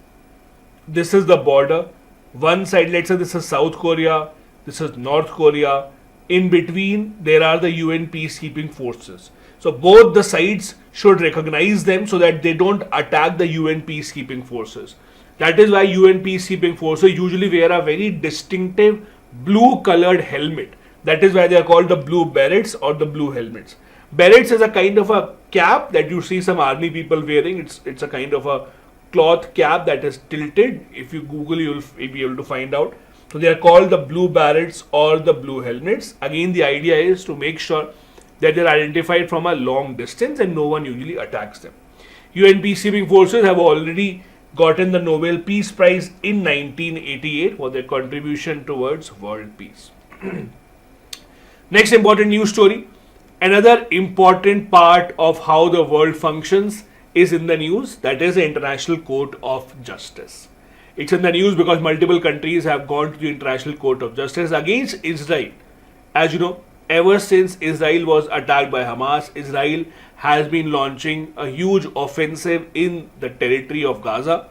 this is the border, one side, let's say this is South Korea, this is North Korea, in between there are the UN peacekeeping forces. So both the sides should recognize them so that they don't attack the UN peacekeeping forces. That is why UN peacekeeping forces usually wear a very distinctive blue colored helmet. That is why they are called the blue berets or the blue helmets. Berets is a kind of a cap that you see some army people wearing. It's a kind of a cloth cap that is tilted. If you Google, you'll be able to find out. So they are called the blue berets or the blue helmets. Again, the idea is to make sure that they're identified from a long distance and no one usually attacks them. UN peacekeeping forces have already gotten the Nobel Peace Prize in 1988 for their contribution towards world peace. Next important news story. Another important part of how the world functions is in the news. That is the International Court of Justice. It's in the news because multiple countries have gone to the International Court of Justice against Israel. As you know, ever since Israel was attacked by Hamas, Israel has been launching a huge offensive in the territory of Gaza.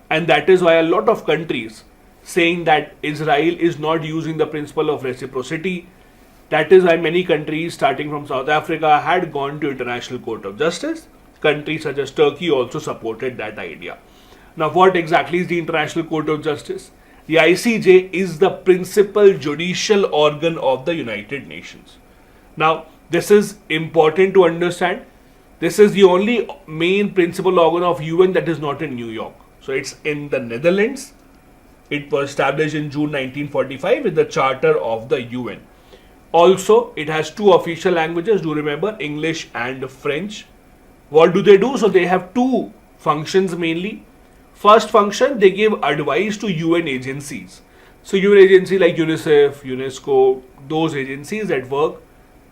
And that is why a lot of countries saying that Israel is not using the principle of reciprocity. That is why many countries, starting from South Africa, had gone to International Court of Justice. Countries such as Turkey also supported that idea. Now, what exactly is the International Court of Justice? The ICJ is the principal judicial organ of the United Nations. Now, this is important to understand. This is the only main principal organ of UN that is not in New York. So, it's in the Netherlands. It was established in June 1945 with the Charter of the UN. Also, it has 2 official languages, do remember, English and French. What do they do? So, they have 2 functions mainly. First function, they give advice to UN agencies. So, UN agencies like UNICEF, UNESCO, those agencies that work,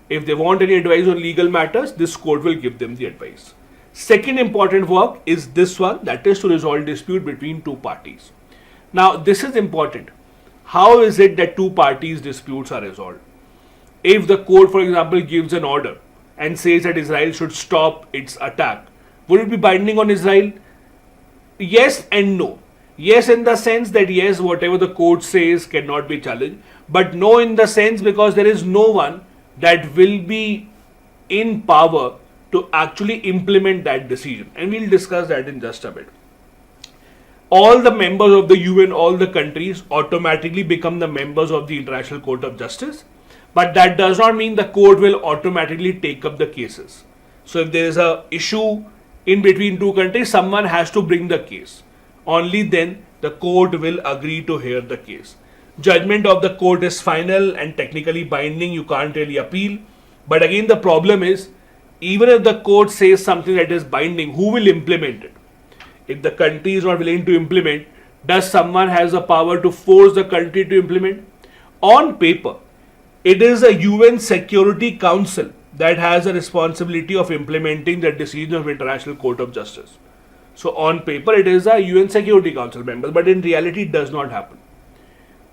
if they want any advice on legal matters, this court will give them the advice. Second important work is this one, that is to resolve dispute between 2 parties. Now, this is important. How is it that 2 parties' disputes are resolved? If the court, for example, gives an order and says that Israel should stop its attack, would it be binding on Israel? Yes and no. Yes, in the sense that yes, whatever the court says cannot be challenged, but no in the sense because there is no one that will be in power to actually implement that decision. And we'll discuss that in just a bit. all the members of the UN, all the countries automatically become the members of the International Court of Justice. But that does not mean the court will automatically take up the cases. So if there is a issue in between two countries, someone has to bring the case. Only then the court will agree to hear the case. Judgment of the court is final and technically binding. You can't really appeal. But again, the problem is, even if the court says something that is binding, who will implement it? If the country is not willing to implement, does someone has the power to force the country to implement? On paper, it is a UN Security Council that has a responsibility of implementing the decision of International Court of Justice. So on paper, it is a UN Security Council member, but in reality, it does not happen.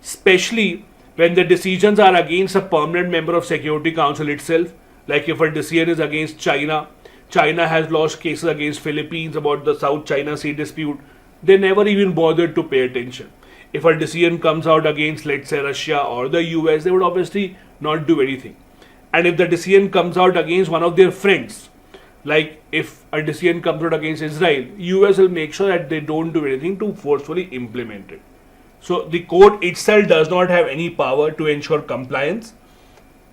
Especially when the decisions are against a permanent member of Security Council itself, like if a decision is against China, China has lost cases against Philippines about the South China Sea dispute, they never even bothered to pay attention. If a decision comes out against, let's say, Russia or the US, they would obviously not do anything. And if the decision comes out against one of their friends, like if a decision comes out against Israel, US will make sure that they don't do anything to forcefully implement it. So the court itself does not have any power to ensure compliance.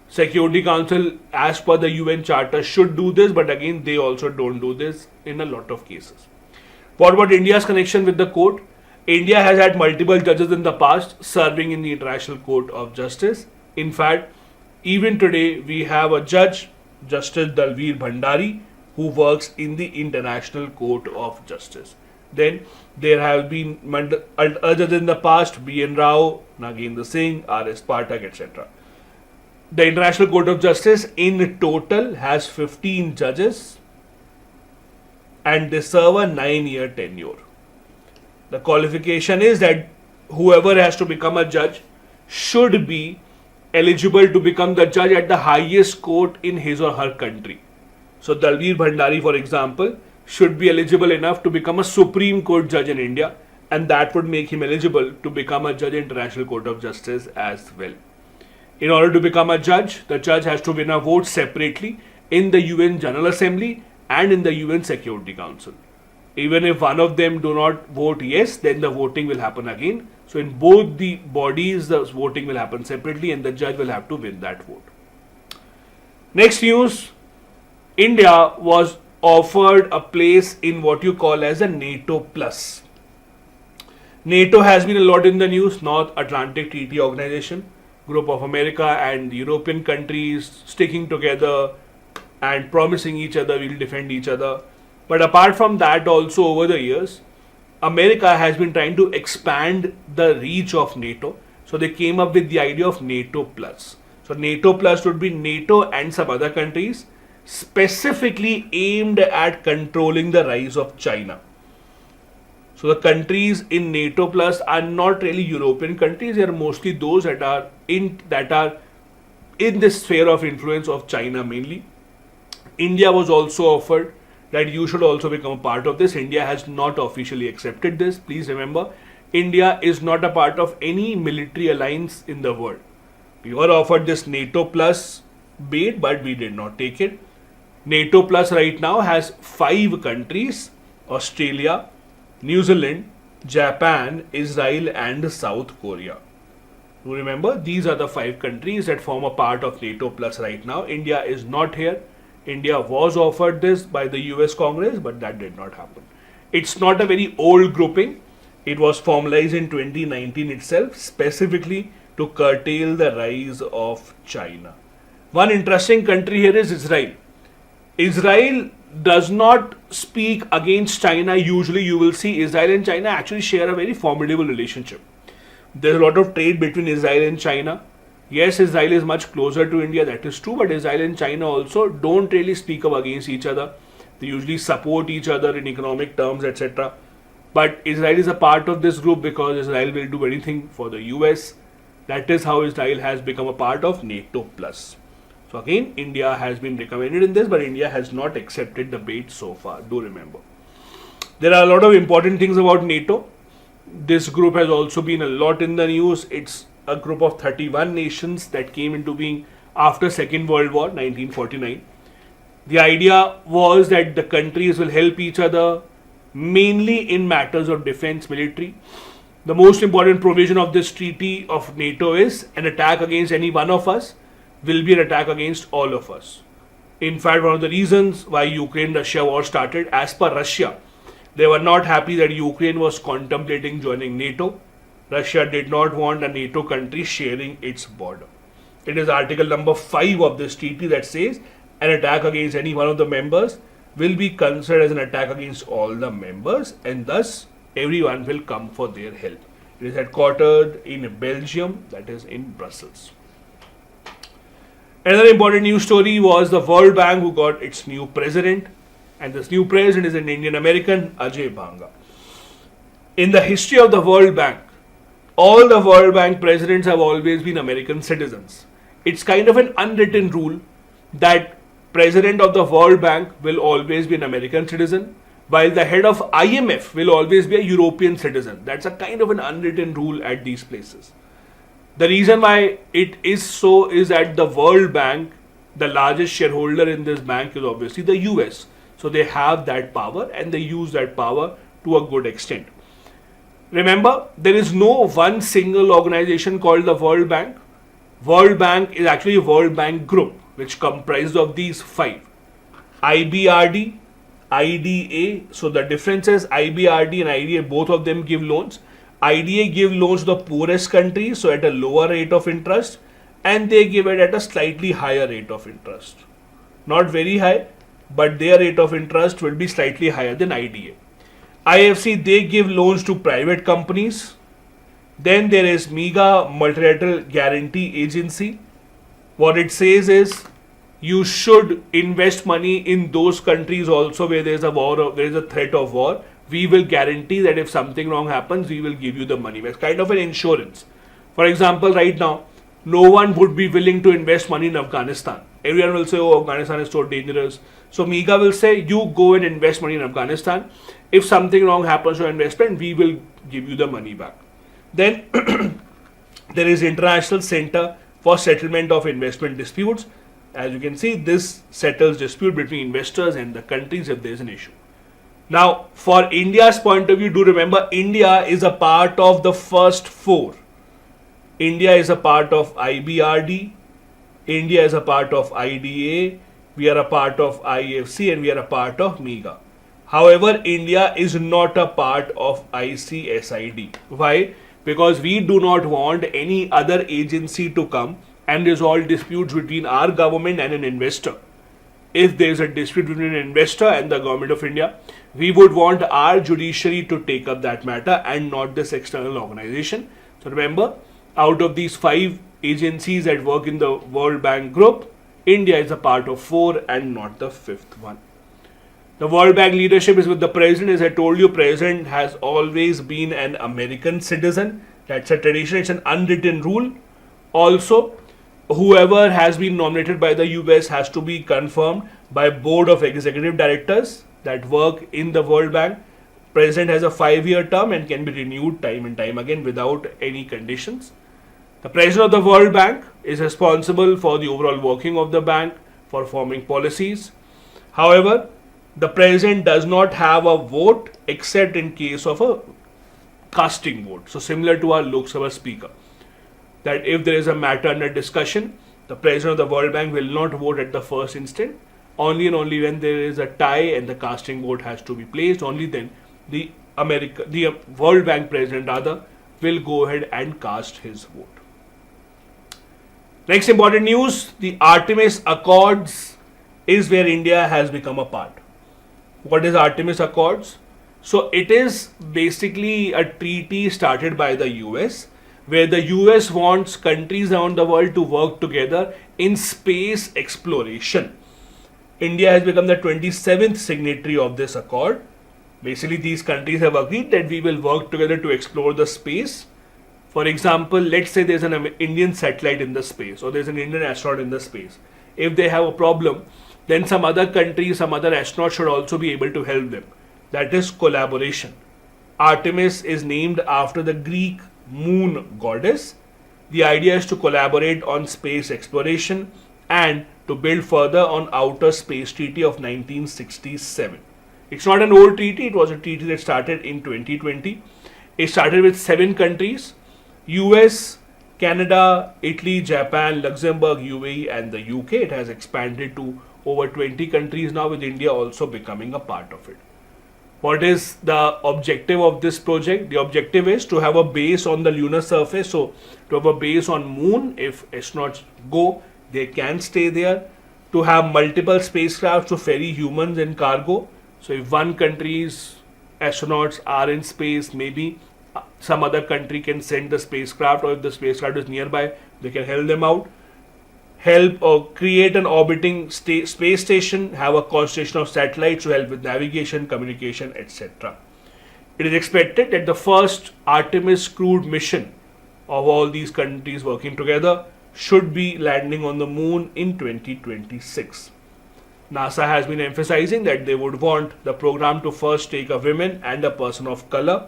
Security Council, as per the UN Charter, should do this, but again, they also don't do this in a lot of cases. What about India's connection with the court? India has had multiple judges in the past serving in the International Court of Justice. In fact, even today, we have a judge, Justice Dalveer Bhandari, who works in the International Court of Justice. Then there have been judges in the past, B.N. Rao, Nagendra Singh, R.S. Pathak, etc. The International Court of Justice in total has 15 judges and they serve a 9-year tenure. The qualification is that whoever has to become a judge should be eligible to become the judge at the highest court in his or her country. So Dalveer Bhandari, for example, should be eligible enough to become a Supreme Court judge in India, and that would make him eligible to become a judge in International Court of Justice as well. In order to become a judge, the judge has to win a vote separately in the UN General Assembly and in the UN Security Council. Even if one of them do not vote yes, then the voting will happen again. So in both the bodies, the voting will happen separately and the judge will have to win that vote. Next news, India was offered a place in what you call as a NATO Plus. NATO has been a lot in the news, North Atlantic Treaty Organization, group of America and European countries sticking together and promising each other we'll defend each other. But apart from that, also over the years, America has been trying to expand the reach of NATO. So they came up with the idea of NATO Plus. So NATO Plus would be NATO and some other countries specifically aimed at controlling the rise of China. So the countries in NATO Plus are not really European countries, they are mostly those that are in this sphere of influence of China mainly. India was also offered that you should also become a part of this. India has not officially accepted this. Please remember, India is not a part of any military alliance in the world. We were offered this NATO Plus bait, but we did not take it. NATO Plus right now has 5 countries: Australia, New Zealand, Japan, Israel and South Korea. You remember, these are the 5 countries that form a part of NATO Plus right now. India is not here. India was offered this by the US Congress, but that did not happen. It's not a very old grouping. It was formalized in 2019 itself, specifically to curtail the rise of China. One interesting country here is Israel. Israel does not speak against China. Usually you will see Israel and China actually share a very formidable relationship. There's a lot of trade between Israel and China. Yes, Israel is much closer to India, that is true, but Israel and China also don't really speak up against each other. They usually support each other in economic terms, etc. But Israel is a part of this group because Israel will do anything for the US. That is how Israel has become a part of NATO Plus. So again, India has been recommended in this, but India has not accepted the bait so far. Do remember. There are a lot of important things about NATO. This group has also been a lot in the news. It's a group of 31 nations that came into being after Second World War, 1949. The idea was that the countries will help each other mainly in matters of defense military. The most important provision of this treaty of NATO is an attack against any one of us will be an attack against all of us. In fact, one of the reasons why Ukraine-Russia war started, as per Russia, they were not happy that Ukraine was contemplating joining NATO. Russia did not want a NATO country sharing its border. It is article number 5 of this treaty that says an attack against any one of the members will be considered as an attack against all the members, and thus everyone will come for their help. It is headquartered in Belgium, that is in Brussels. Another important news story was the World Bank, who got its new president, and this new president is an Indian American, Ajay Banga. In the history of the World Bank, all the World Bank presidents have always been American citizens. It's kind of an unwritten rule that president of the World Bank will always be an American citizen, while the head of IMF will always be a European citizen. That's a kind of an unwritten rule at these places. The reason why it is so is that the World Bank, the largest shareholder in this bank is obviously the US. So they have that power and they use that power to a good extent. Remember, there is no one single organization called the World Bank. World Bank is actually a World Bank group which comprises of these 5. IBRD, IDA, so the difference is IBRD and IDA, both of them give loans. IDA give loans to the poorest countries, so at a lower rate of interest, and they give it at a slightly higher rate of interest. Not very high, but their rate of interest will be slightly higher than IDA. IFC, they give loans to private companies. Then there is MEGA, Multilateral Guarantee Agency. What it says is you should invest money in those countries also where there is a war or there is a threat of war. We will guarantee that if something wrong happens, we will give you the money. It's kind of an insurance. For example, right now, no one would be willing to invest money in Afghanistan. Everyone will say, oh, Afghanistan is so dangerous. So MEGA will say, you go and invest money in Afghanistan. If something wrong happens to your investment, we will give you the money back. Then there is International Center for Settlement of Investment Disputes. As you can see, this settles dispute between investors and the countries if there is an issue. Now, for India's point of view, do remember, India is a part of the first 4. India is a part of IBRD, India is a part of IDA, we are a part of IFC, and we are a part of MEGA. However, India is not a part of ICSID. Why? Because we do not want any other agency to come and resolve disputes between our government and an investor. If there is a dispute between an investor and the government of India, we would want our judiciary to take up that matter and not this external organization. So remember, out of these 5 agencies that work in the World Bank group, India is a part of 4 and not the 5th one. The World Bank leadership is with the president. As I told you, president has always been an American citizen. That's a tradition, it's an unwritten rule. Also, whoever has been nominated by the US has to be confirmed by board of executive directors that work in the World Bank. President has a 5-year term and can be renewed time and time again without any conditions. The president of the World Bank is responsible for the overall working of the bank, for forming policies. However, the president does not have a vote except in case of a casting vote. So similar to our Lok Sabha speaker, that if there is a matter under discussion, the president of the World Bank will not vote at the first instant. Only and only when there is a tie and the casting vote has to be placed, only then the World Bank president will go ahead and cast his vote. Next important news, the Artemis Accords is where India has become a part. What is Artemis Accords? So it is basically a treaty started by the US, where the US wants countries around the world to work together in space exploration. India has become the 27th signatory of this accord. Basically, these countries have agreed that we will work together to explore the space. For example, let's say there's an Indian satellite in the space, or there's an Indian astronaut in the space. If they have a problem, then some other country, some other astronaut should also be able to help them. That is collaboration. Artemis is named after the Greek moon goddess. The idea is to collaborate on space exploration and to build further on Outer Space Treaty of 1967. It's not an old treaty, it was a treaty that started in 2020. It started with 7 countries: US, Canada, Italy, Japan, Luxembourg, UAE and the UK. It has expanded to over 20 countries now, with India also becoming a part of it. What is the objective of this project? The objective is to have a base on the lunar surface. So to have a base on moon, if astronauts go, they can stay there. To have multiple spacecrafts to ferry humans and cargo. So if one country's astronauts are in space, maybe some other country can send the spacecraft, or if the spacecraft is nearby, they can help them out. Help or create an orbiting space station, have a constellation of satellites to help with navigation, communication, etc. It is expected that the first Artemis crewed mission of all these countries working together should be landing on the moon in 2026. NASA has been emphasizing that they would want the program to first take a woman and a person of color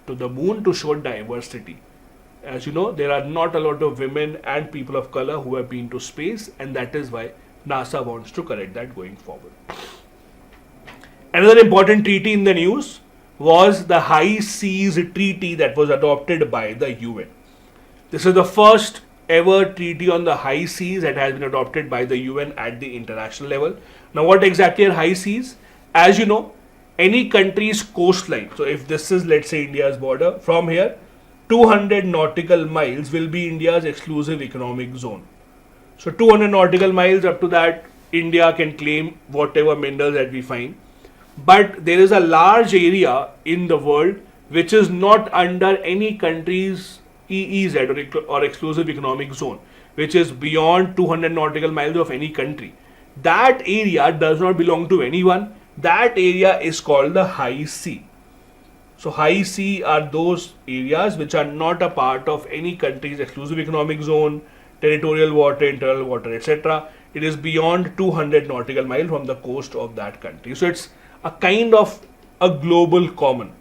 to the moon to show diversity. As you know, there are not a lot of women and people of color who have been to space, and that is why NASA wants to correct that going forward. Another important treaty in the news was the High Seas Treaty that was adopted by the UN. This is the first ever treaty on the high seas that has been adopted by the UN at the international level. Now, what exactly are high seas? As you know, any country's coastline, so if this is, let's say, India's border, from here 200 nautical miles will be India's exclusive economic zone. So 200 nautical miles, up to that, India can claim whatever minerals that we find. But there is a large area in the world which is not under any country's EEZ or exclusive economic zone, which is beyond 200 nautical miles of any country. That area does not belong to anyone. That area is called the high sea. So high sea are those areas which are not a part of any country's exclusive economic zone, territorial water, internal water, etc. It is beyond 200 nautical miles from the coast of that country. So it's a kind of a global common.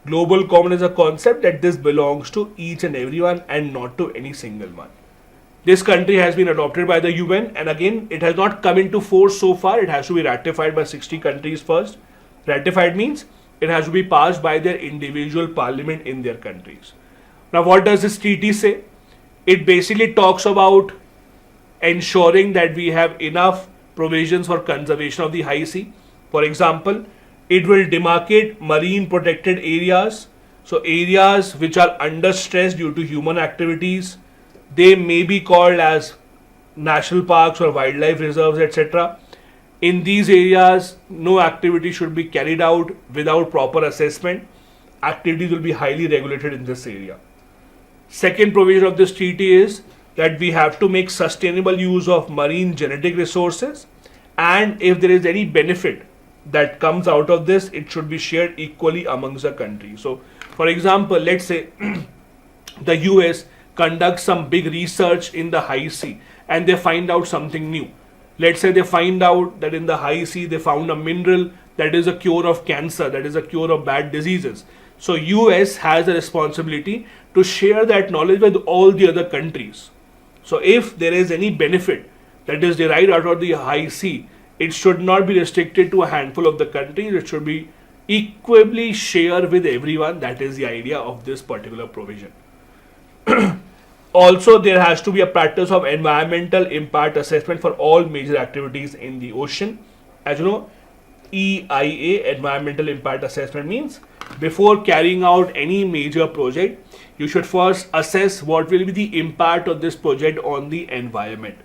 Global common is a concept that this belongs to each and everyone and not to any single one. This country has been adopted by the UN, and again, it has not come into force so far. It has to be ratified by 60 countries first. Ratified means it has to be passed by their individual parliament in their countries. Now, what does this treaty say? It basically talks about ensuring that we have enough provisions for conservation of the high sea. For example, it will demarcate marine protected areas. So areas which are under stress due to human activities, they may be called as national parks or wildlife reserves, etc. In these areas, no activity should be carried out without proper assessment. Activities will be highly regulated in this area. Second provision of this treaty is that we have to make sustainable use of marine genetic resources, and if there is any benefit that comes out of this, it should be shared equally amongst the countries. So, for example, let's say the US conducts some big research in the high sea and they find out something new. Let's say they find out that in the high sea they found a mineral that is a cure of cancer, that is a cure of bad diseases. So US has a responsibility to share that knowledge with all the other countries. So if there is any benefit that is derived out of the high sea, it should not be restricted to a handful of the countries. It should be equally shared with everyone. That is the idea of this particular provision. Also, there has to be a practice of environmental impact assessment for all major activities in the ocean. As you know, EIA, environmental impact assessment, means before carrying out any major project, you should first assess what will be the impact of this project on the environment.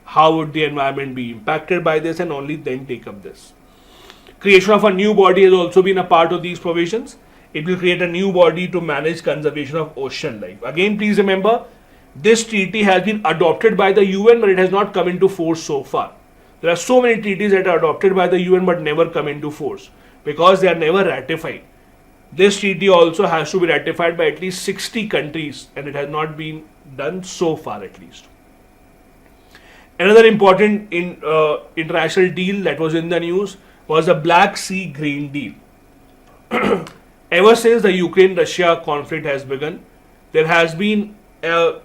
How would the environment be impacted by this, and only then take up this. Creation of a new body has also been a part of these provisions. It will create a new body to manage conservation of ocean life. Again, please remember, this treaty has been adopted by the UN, but it has not come into force so far. There are so many treaties that are adopted by the UN but never come into force because they are never ratified. This treaty also has to be ratified by at least 60 countries, and it has not been done so far at least. Another important international deal that was in the news was the Black Sea Grain Deal. Ever since the Ukraine-Russia conflict has begun, there has been a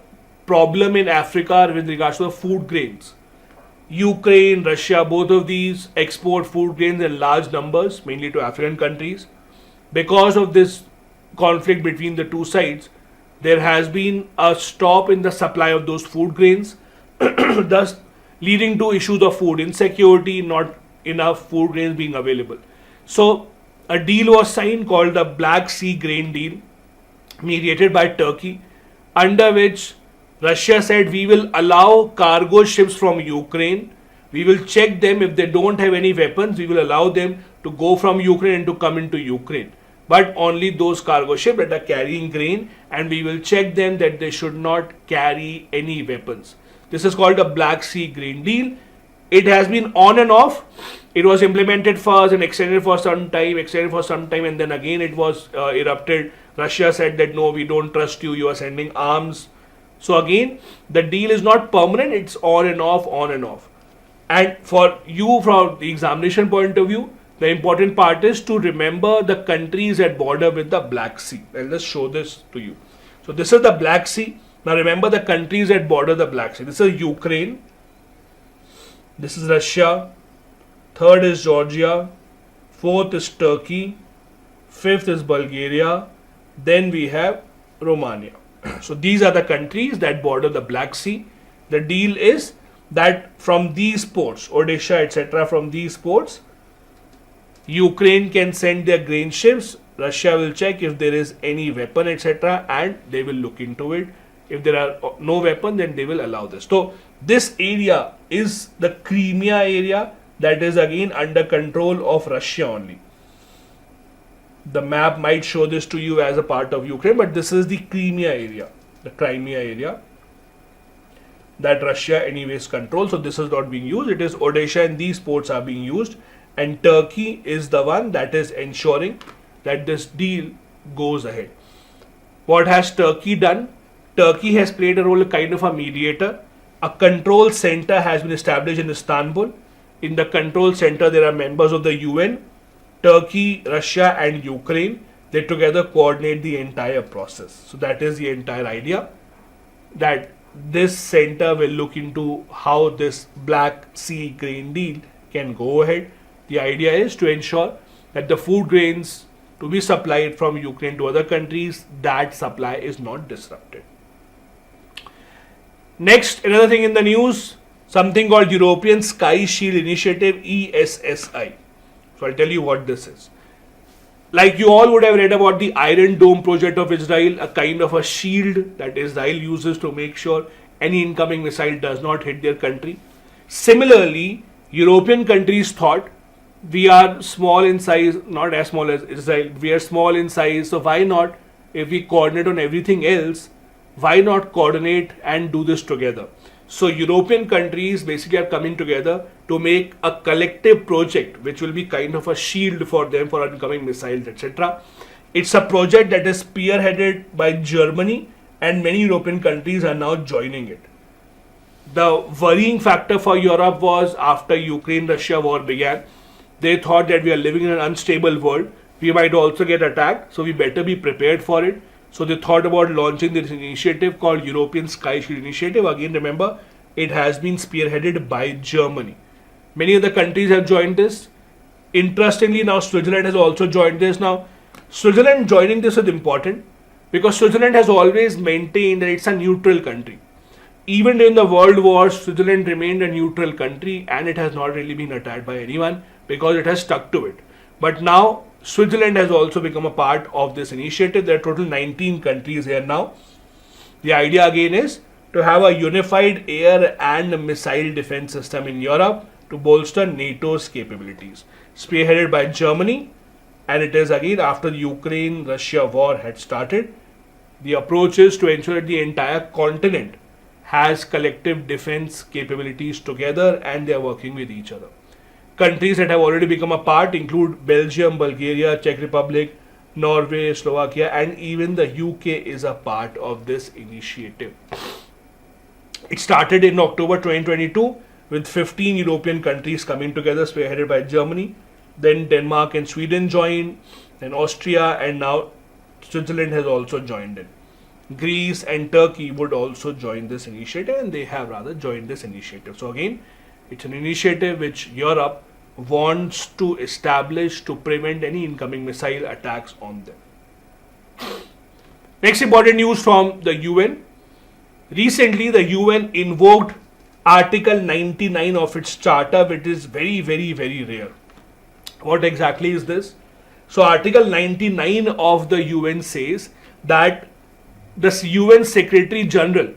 problem in Africa with regards to the food grains. Ukraine, Russia, both of these export food grains in large numbers, mainly to African countries. Because of this conflict between the two sides, there has been a stop in the supply of those food grains, thus leading to issues of food insecurity, not enough food grains being available. So, a deal was signed called the Black Sea Grain Deal, mediated by Turkey, under which Russia said we will allow cargo ships from Ukraine. We will check them. If they don't have any weapons, we will allow them to go from Ukraine and to come into Ukraine. But only those cargo ships that are carrying grain, and we will check them that they should not carry any weapons. This is called the Black Sea Grain Deal. It has been on and off. It was implemented first and extended for some time, and then again it was erupted. Russia said that no, we don't trust you, you are sending arms. So again, the deal is not permanent, it's on and off, on and off. And for you, from the examination point of view, the important part is to remember the countries that border with the Black Sea. I'll just show this to you. So this is the Black Sea. Now remember the countries that border the Black Sea. This is Ukraine. This is Russia. Third is Georgia. Fourth is Turkey. Fifth is Bulgaria. Then we have Romania. So these are the countries that border the Black Sea. The deal is that from these ports, Odisha, etc., from these ports, Ukraine can send their grain ships. Russia will check if there is any weapon, etc., and they will look into it. If there are no weapon, then they will allow this. So this area is the Crimea area, that is again under control of Russia only. The map might show this to you as a part of Ukraine, but this is the Crimea area, that Russia anyways controls. So this is not being used. It is Odisha and these ports are being used, and Turkey is the one that is ensuring that this deal goes ahead. What has Turkey done? Turkey has played a role, kind of a mediator. A control center has been established in Istanbul. In the control center, there are members of the UN, Turkey, Russia and Ukraine. They together coordinate the entire process. So that is the entire idea, that this center will look into how this Black Sea grain deal can go ahead. The idea is to ensure that the food grains to be supplied from Ukraine to other countries, that supply is not disrupted. Next, another thing in the news, something called European Sky Shield Initiative, ESSI. So I'll tell you what this is. Like you all would have read about the Iron Dome project of Israel, a kind of a shield that Israel uses to make sure any incoming missile does not hit their country. Similarly, European countries thought, we are small in size, not as small as Israel, we are small in size, so why not, if we coordinate on everything else, why not coordinate and do this together? So European countries basically are coming together to make a collective project which will be kind of a shield for them for incoming missiles, etc. It's a project that is spearheaded by Germany, and many European countries are now joining it. The worrying factor for Europe was after Ukraine-Russia war began, they thought that we are living in an unstable world. We might also get attacked, so we better be prepared for it. So they thought about launching this initiative called European Sky Shield Initiative. Again, remember, it has been spearheaded by Germany. Many other countries have joined this. Interestingly, now Switzerland has also joined this. Now, Switzerland joining this is important because Switzerland has always maintained that it's a neutral country. Even during the World Wars, Switzerland remained a neutral country and it has not really been attacked by anyone because it has stuck to it. But now, Switzerland has also become a part of this initiative. There are total 19 countries here now. The idea again is to have a unified air and missile defense system in Europe to bolster NATO's capabilities. Spearheaded by Germany, and it is again after the Ukraine-Russia war had started. The approach is to ensure that the entire continent has collective defense capabilities together and they are working with each other. Countries that have already become a part include Belgium, Bulgaria, Czech Republic, Norway, Slovakia, and even the UK is a part of this initiative. It started in October 2022 with 15 European countries coming together, spearheaded by Germany. Then Denmark and Sweden joined, then Austria, and now Switzerland has also joined in. Greece and Turkey would also join this initiative, and they have rather joined this initiative. So again, It's an initiative which Europe wants to establish to prevent any incoming missile attacks on them. Next important news from the UN. Recently, the UN invoked Article 99 of its charter, which is very, very, very rare. What exactly is this? So, Article 99 of the UN says that the UN Secretary General,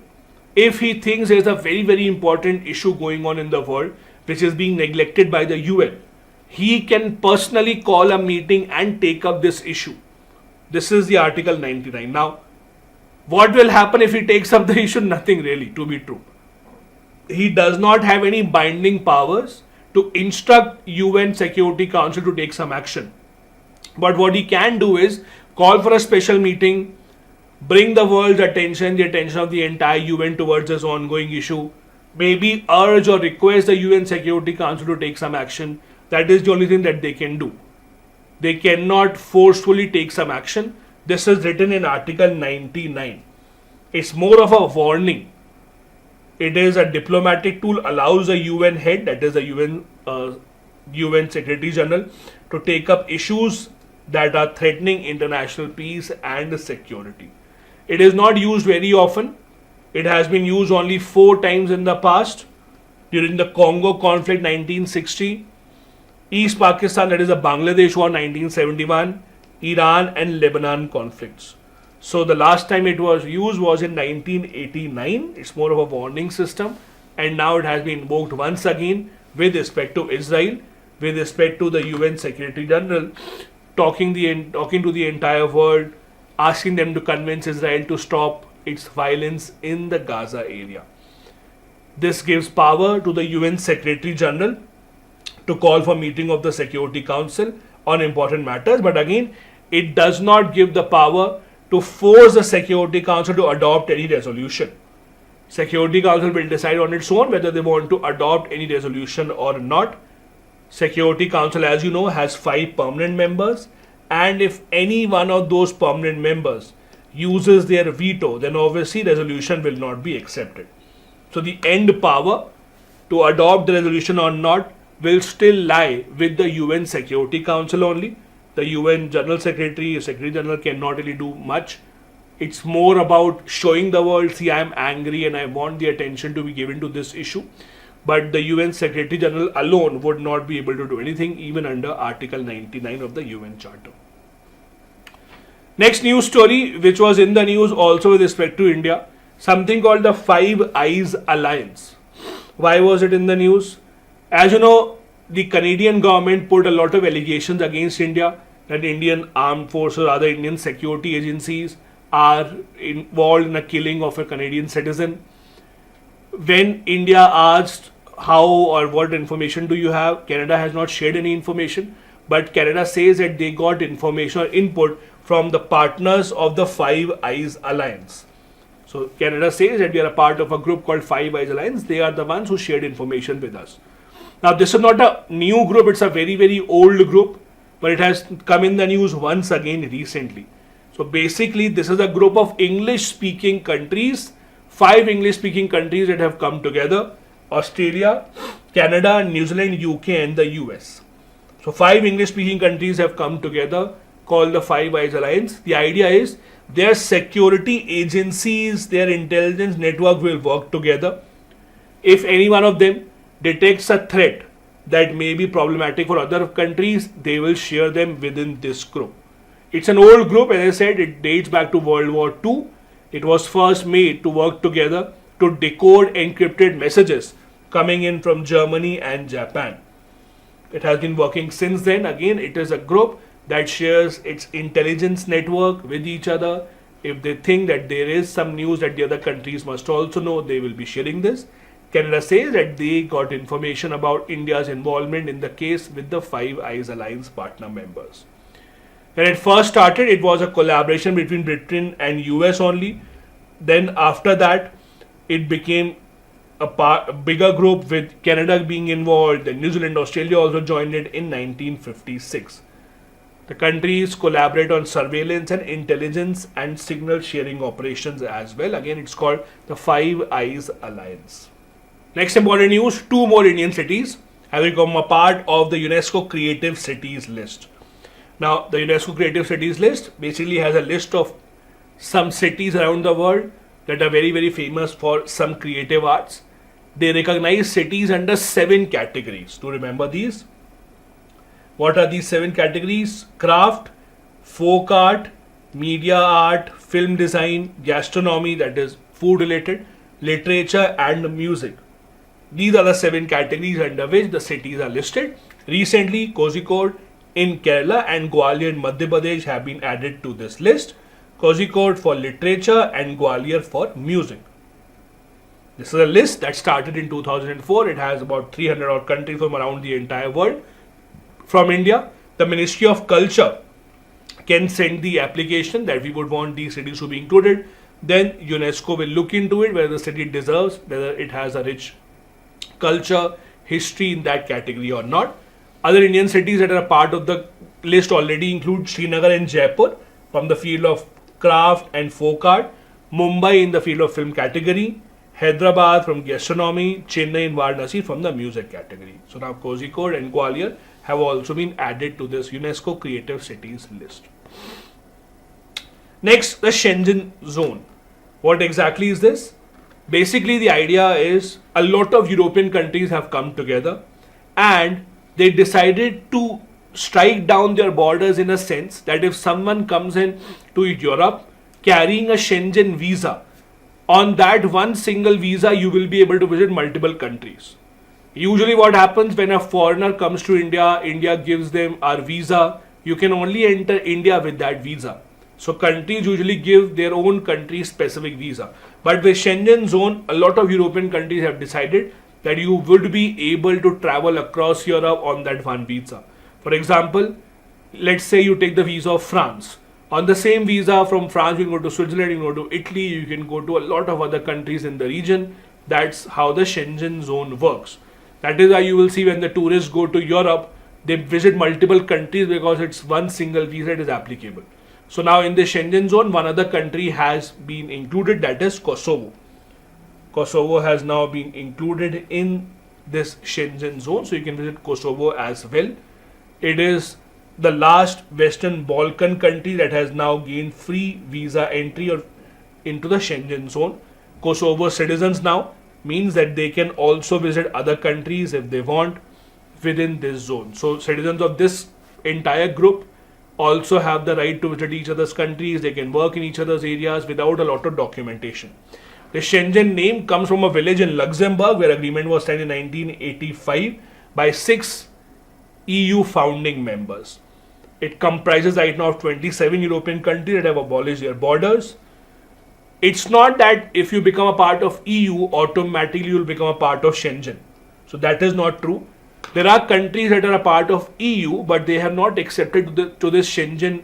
if he thinks there is a very, very important issue going on in the world which is being neglected by the UN, he can personally call a meeting and take up this issue. This is the Article 99. Now, what will happen if he takes up the issue? Nothing really, to be true. He does not have any binding powers to instruct UN Security Council to take some action. But what he can do is call for a special meeting, bring the world's attention, the attention of the entire UN towards this ongoing issue, maybe urge or request the UN Security Council to take some action. That is the only thing that they can do. They cannot forcefully take some action. This is written in Article 99. It's more of a warning. It is a diplomatic tool, allows a UN head, that is the UN Secretary General, to take up issues that are threatening international peace and security. It is not used very often. It has been used only 4 times in the past. During the Congo conflict 1960, East Pakistan, that is the Bangladesh war 1971, Iran and Lebanon conflicts. So the last time it was used was in 1989. It's more of a warning system, and now it has been invoked once again with respect to Israel, with respect to the UN Secretary General, talking to the entire world, asking them to convince Israel to stop its violence in the Gaza area. This gives power to the UN Secretary General to call for meeting of the Security Council on important matters, but again, it does not give the power to force the Security Council to adopt any resolution. Security Council will decide on its own whether they want to adopt any resolution or not. Security Council, as you know, has 5 permanent members, and if any one of those permanent members uses their veto, then obviously resolution will not be accepted. So the end power to adopt the resolution or not will still lie with the UN Security Council only. The UN General Secretary, Secretary General cannot really do much. It's more about showing the world, see, I am angry and I want the attention to be given to this issue. But the UN Secretary General alone would not be able to do anything, even under Article 99 of the UN Charter. Next news story, which was in the news also with respect to India, something called the Five Eyes Alliance. Why was it in the news? As you know, the Canadian government put a lot of allegations against India that Indian armed forces or other Indian security agencies are involved in a killing of a Canadian citizen. When India asked how or what information do you have, Canada has not shared any information, but Canada says that they got information or input from the partners of the Five Eyes Alliance. So Canada says that we are a part of a group called Five Eyes Alliance. They are the ones who shared information with us. Now, this is not a new group, it's a very, very old group, but it has come in the news once again recently. So, basically, this is a group of English-speaking countries, 5 English-speaking countries that have come together: Australia, Canada, New Zealand, UK, and the US. So, 5 English-speaking countries have come together, called the Five Eyes Alliance. The idea is their security agencies, their intelligence network will work together. If any one of them detects a threat that may be problematic for other countries, they will share them within this group. It's an old group, as I said, it dates back to World War II. It was first made to work together to decode encrypted messages coming in from Germany and Japan. It has been working since then. Again, it is a group that shares its intelligence network with each other. If they think that there is some news that the other countries must also know, they will be sharing this. Canada says that they got information about India's involvement in the case with the Five Eyes Alliance partner members. When it first started, it was a collaboration between Britain and US only. Then after that, it became a bigger group with Canada being involved. Then New Zealand, Australia also joined it in 1956. The countries collaborate on surveillance and intelligence and signal sharing operations as well. Again, it's called the Five Eyes Alliance. Next important news, 2 more Indian cities have become a part of the UNESCO Creative Cities list. Now, the UNESCO Creative Cities list basically has a list of some cities around the world that are very, very famous for some creative arts. They recognize cities under 7 categories. To remember these, what are these 7 categories? Craft, folk art, media art, film design, gastronomy, that is food related, literature and music. These are the 7 categories under which the cities are listed. Recently, Kozhikode in Kerala and Gwalior in Madhya Pradesh have been added to this list. Kozhikode for literature and Gwalior for music. This is a list that started in 2004. It has about 300 odd countries from around the entire world. From India, the Ministry of Culture can send the application that we would want these cities to be included. Then UNESCO will look into it, whether the city deserves, whether it has a rich culture, history in that category or not. Other Indian cities that are a part of the list already include Srinagar and Jaipur from the field of craft and folk art, Mumbai in the field of film category, Hyderabad from gastronomy, Chennai and Varanasi from the music category. So now Kozhikode and Gwalior have also been added to this UNESCO Creative Cities list. Next, the Schengen zone. What exactly is this? Basically, the idea is a lot of European countries have come together and they decided to strike down their borders in a sense that if someone comes in to Europe carrying a Schengen visa, on that one single visa you will be able to visit multiple countries. Usually what happens when a foreigner comes to India, India gives them our visa, you can only enter India with that visa. So countries usually give their own country specific visa. But with Schengen zone, a lot of European countries have decided that you would be able to travel across Europe on that one visa. For example, let's say you take the visa of France. On the same visa from France, you can go to Switzerland, you can go to Italy, you can go to a lot of other countries in the region. That's how the Schengen zone works. That is why you will see when the tourists go to Europe, they visit multiple countries because it's one single visa that is applicable. So now in the Schengen zone, one other country has been included, that is Kosovo. Kosovo has now been included in this Schengen zone, so you can visit Kosovo as well. It is the last Western Balkan country that has now gained free visa entry into the Schengen zone. Kosovo citizens now means that they can also visit other countries if they want within this zone. So citizens of this entire group also have the right to visit each other's countries. They can work in each other's areas without a lot of documentation. The Schengen name comes from a village in Luxembourg where agreement was signed in 1985 by 6 EU founding members. It comprises right now of 27 European countries that have abolished their borders. It's not that if you become a part of EU, automatically you will become a part of Schengen. So that is not true. There are countries that are a part of EU, but they have not accepted to this Schengen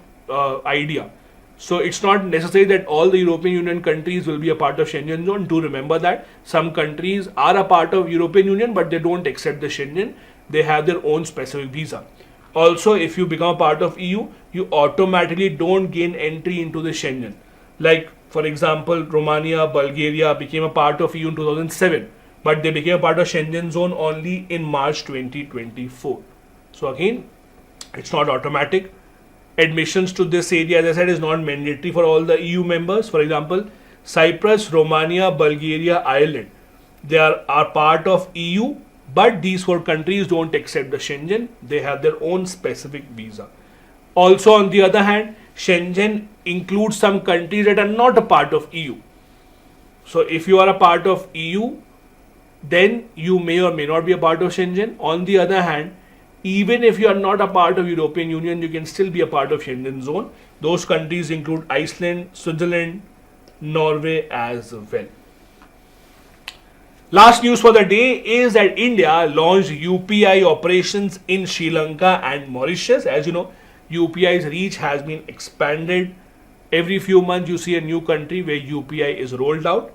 idea. So it's not necessary that all the European Union countries will be a part of Schengen zone. Do remember that some countries are a part of European Union, but they don't accept the Schengen. They have their own specific visa. Also, if you become a part of EU, you automatically don't gain entry into the Schengen. Like, for example, Romania, Bulgaria became a part of EU in 2007, but they became a part of Schengen zone only in March 2024. So again, it's not automatic. Admissions to this area, as I said, is not mandatory for all the EU members. For example, Cyprus, Romania, Bulgaria, Ireland, they are part of EU, but these 4 countries don't accept the Schengen. They have their own specific visa. Also, on the other hand, Schengen includes some countries that are not a part of EU. So if you are a part of EU, then you may or may not be a part of Schengen. On the other hand, even if you are not a part of European Union, you can still be a part of Schengen zone. Those countries include Iceland, Switzerland, Norway as well. Last news for the day is that India launched UPI operations in Sri Lanka and Mauritius. As you know, UPI's reach has been expanded. Every few months you see a new country where UPI is rolled out.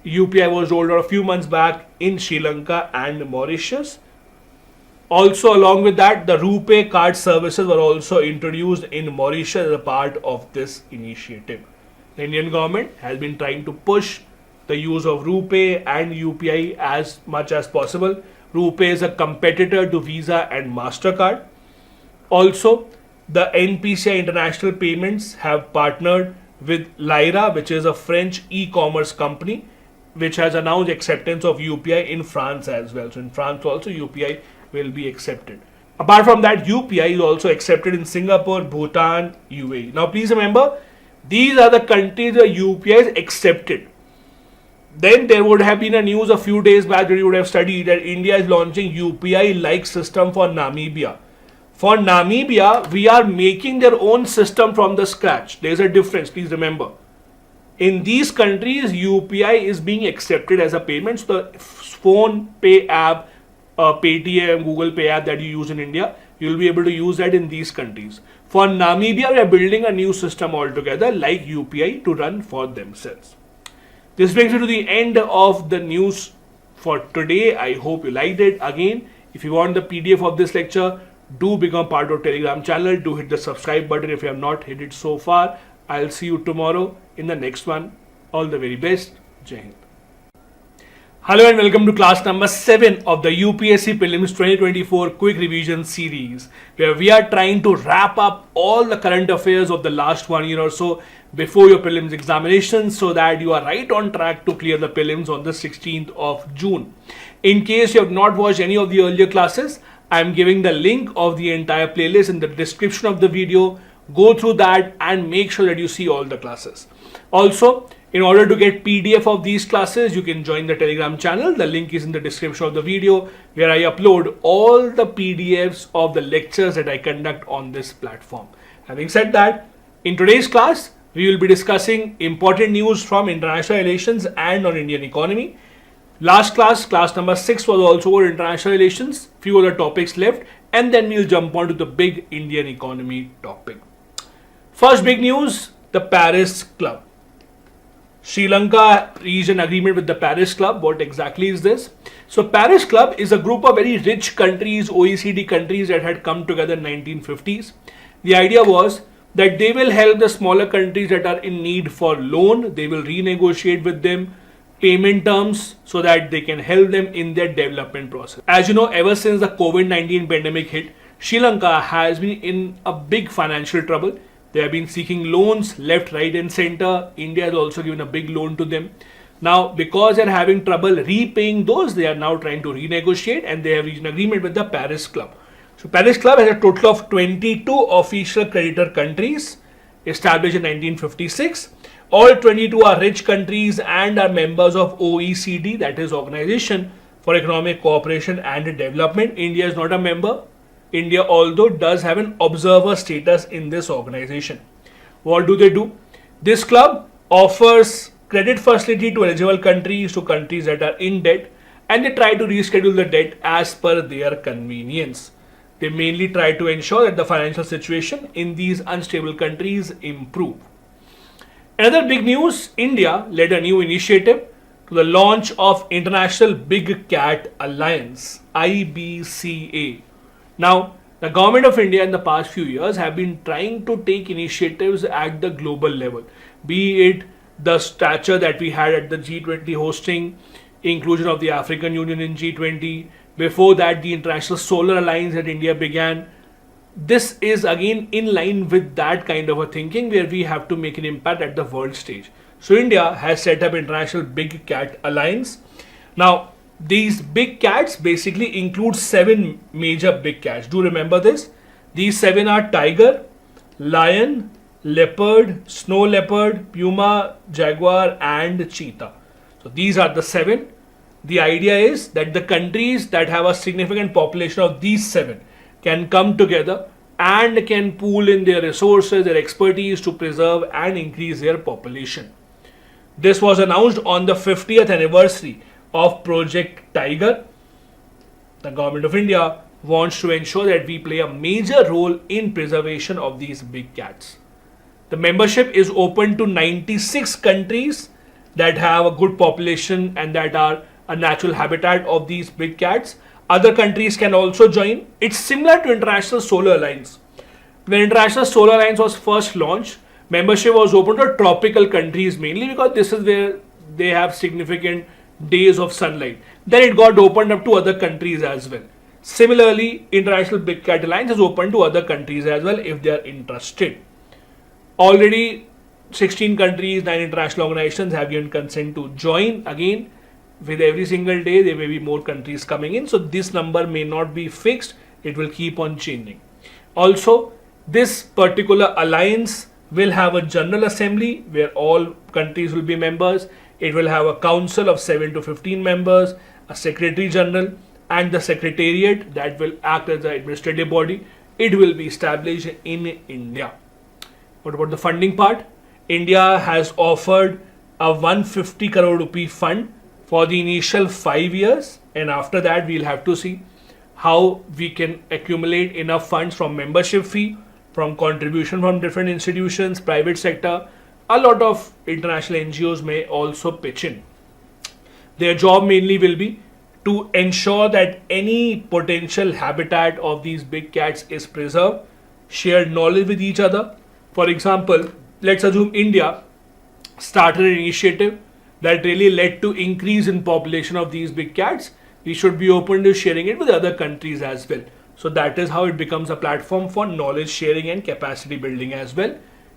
UPI was rolled out a few months back in Sri Lanka and Mauritius. Also, along with that, the RuPay card services were also introduced in Mauritius as a part of this initiative. The Indian government has been trying to push the use of RuPay and UPI as much as possible. RuPay is a competitor to Visa and MasterCard. Also, the NPCI International Payments have partnered with Lyra, which is a French e-commerce company, which has announced acceptance of UPI in France as well. So in France also UPI will be accepted. Apart from that, UPI is also accepted in Singapore, Bhutan, UAE. Now please remember, these are the countries where UPI is accepted. Then there would have been a news a few days back that you would have studied that India is launching UPI-like system for Namibia. For Namibia, we are making their own system from the scratch. There's a difference, please remember. In these countries, UPI is being accepted as a payment. So the phone pay app, Paytm, Google Pay app that you use in India, you'll be able to use that in these countries. For Namibia, we are building a new system altogether like UPI to run for themselves. This brings me to the end of the news for today. I hope you liked it. Again, if you want the PDF of this lecture, do become part of Telegram channel. Do hit the subscribe button if you have not hit it so far. I'll see you tomorrow in the next one. All the very best. Jai Hind. Hello and welcome to class number 7 of the UPSC Prelims 2024 Quick Revision Series, where we are trying to wrap up all the current affairs of the last 1 year or so before your prelims examinations so that you are right on track to clear the prelims on the 16th of June. In case you have not watched any of the earlier classes, I am giving the link of the entire playlist in the description of the video. Go through that and make sure that you see all the classes. Also, in order to get PDF of these classes, you can join the Telegram channel. The link is in the description of the video, where I upload all the PDFs of the lectures that I conduct on this platform. Having said that, in today's class, we will be discussing important news from international relations and on Indian economy. Last class, class number 6 was also about international relations. Few other topics left, and then we'll jump on to the big Indian economy topic. First big news, the Paris Club. Sri Lanka reached an agreement with the Paris Club. What exactly is this? So Paris Club is a group of very rich countries, OECD countries that had come together in 1950s. The idea was that they will help the smaller countries that are in need for loan. They will renegotiate with them payment terms so that they can help them in their development process. As you know, ever since the COVID-19 pandemic hit, Sri Lanka has been in a big financial trouble. They have been seeking loans left, right and center. India has also given a big loan to them. Now, because they are having trouble repaying those, they are now trying to renegotiate and they have reached an agreement with the Paris Club. So Paris Club has a total of 22 official creditor countries established in 1956. All 22 are rich countries and are members of OECD, that is Organization for Economic Cooperation and Development. India is not a member. India, although, does have an observer status in this organization. What do? This club offers credit facility to eligible countries, to countries that are in debt, and they try to reschedule the debt as per their convenience. They mainly try to ensure that the financial situation in these unstable countries improve. Another big news, India led a new initiative to the launch of International Big Cat Alliance, IBCA. Now, the government of India in the past few years have been trying to take initiatives at the global level, be it the stature that we had at the G20 hosting, inclusion of the African Union in G20, before that the International Solar Alliance that India began. This is again in line with that kind of a thinking where we have to make an impact at the world stage. So India has set up International Big Cat Alliance. Now, these big cats basically include 7 major big cats. Do remember this. These 7 are tiger, lion, leopard, snow leopard, puma, jaguar and cheetah. So these are the 7. The idea is that the countries that have a significant population of these 7 can come together and can pool in their resources, their expertise to preserve and increase their population. This was announced on the 50th anniversary of Project Tiger. The government of India wants to ensure that we play a major role in preservation of these big cats. The membership is open to 96 countries that have a good population and that are a natural habitat of these big cats. Other countries can also join. It's similar to International Solar Alliance. When International Solar Alliance was first launched, membership was open to tropical countries mainly because this is where they have significant days of sunlight. Then it got opened up to other countries as well. Similarly, International Big Cat Alliance is open to other countries as well if they are interested. Already 16 countries, 9 international organizations have given consent to join. Again, with every single day there may be more countries coming in, so this number may not be fixed, it will keep on changing. Also, this particular alliance will have a general assembly where all countries will be members. It will have a council of 7 to 15 members, a secretary general, and the secretariat that will act as the administrative body. It will be established in India. What about the funding part? India has offered a 150 crore rupee fund for the initial 5 years, and after that we'll have to see how we can accumulate enough funds from membership fee, from contribution from different institutions, private sector. A lot of international NGOs may also pitch in. Their job mainly will be to ensure that any potential habitat of these big cats is preserved, share knowledge with each other. For example, let's assume India started an initiative that really led to increase in population of these big cats. We should be open to sharing it with other countries as well. So that is how it becomes a platform for knowledge sharing and capacity building as well.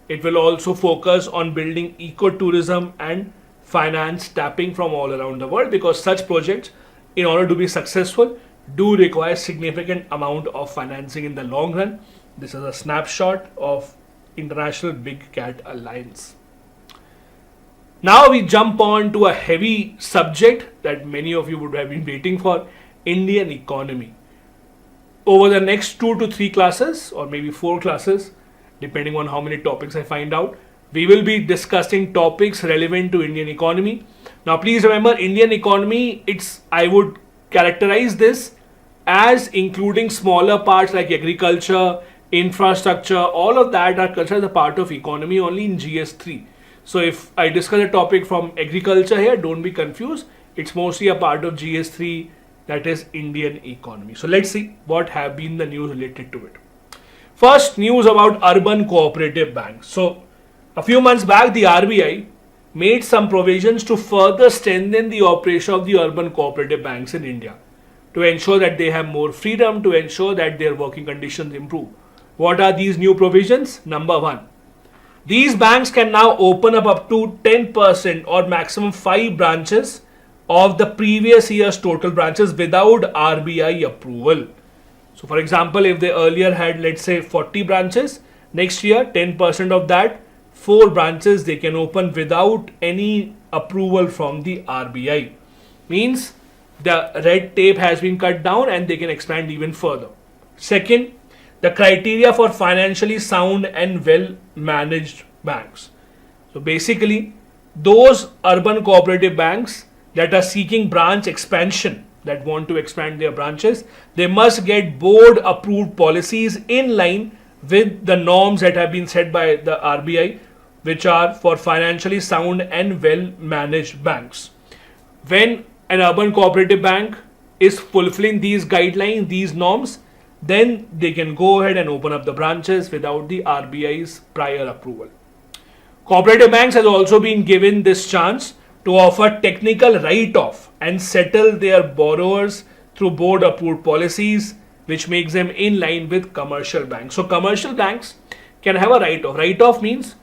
It will also focus on building ecotourism and finance tapping from all around the world, because such projects, in order to be successful, do require significant amount of financing in the long run. This is a snapshot of International Big Cat Alliance. Now we jump on to a heavy subject that many of you would have been waiting for: Indian economy. Over the next 2 to 3 classes, or maybe 4 classes, depending on how many topics I find out, we will be discussing topics relevant to Indian economy. Now please remember, Indian economy, I would characterize this as including smaller parts like agriculture, infrastructure. All of that are considered a part of economy only in GS3. So if I discuss a topic from agriculture here, don't be confused. It's mostly a part of GS3, that is Indian economy. So let's see what have been the news related to it. First, news about urban cooperative banks. So a few months back, the RBI made some provisions to further strengthen the operation of the urban cooperative banks in India, to ensure that they have more freedom, to ensure that their working conditions improve. What are these new provisions? Number 1, these banks can now open up to 10% or maximum 5 branches of the previous year's total branches without RBI approval. So for example, if they earlier had, let's say, 40 branches, next year 10% of that, 4 branches they can open without any approval from the RBI. Means the red tape has been cut down and they can expand even further. Second, the criteria for financially sound and well managed banks. So basically, those urban cooperative banks that are seeking branch expansion, that want to expand their branches, they must get board approved policies in line with the norms that have been set by the RBI, which are for financially sound and well managed banks. When an urban cooperative bank is fulfilling these guidelines, these norms, then they can go ahead and open up the branches without the RBI's prior approval. Cooperative banks has also been given this chance to offer technical write-off and settle their borrowers through board approved policies, which makes them in line with commercial banks. So commercial banks can have a write-off. Write-off means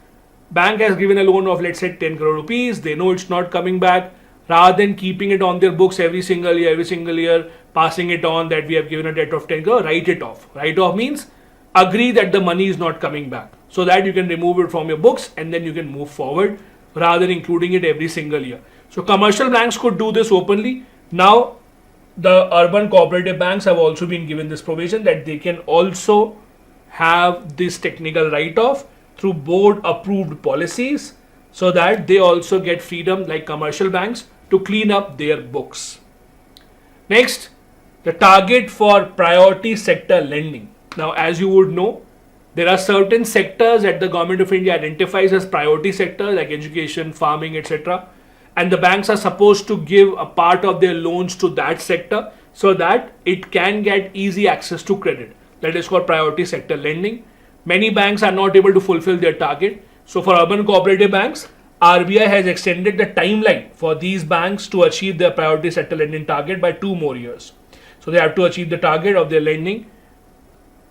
bank has given a loan of, let's say, 10 crore rupees. They know it's not coming back. Rather than keeping it on their books every single year, passing it on that we have given a debt of 10 crore, write it off. Write-off means agree that the money is not coming back, so that you can remove it from your books and then you can move forward, rather than including it every single year. So commercial banks could do this openly. Now the urban cooperative banks have also been given this provision that they can also have this technical write-off through board approved policies, so that they also get freedom like commercial banks to clean up their books. Next, the target for priority sector lending. Now, as you would know, there are certain sectors that the government of India identifies as priority sectors like education, farming, etc. And the banks are supposed to give a part of their loans to that sector so that it can get easy access to credit. That is called priority sector lending. Many banks are not able to fulfill their target. So for urban cooperative banks, RBI has extended the timeline for these banks to achieve their priority sector lending target by 2 more years. So they have to achieve the target of their lending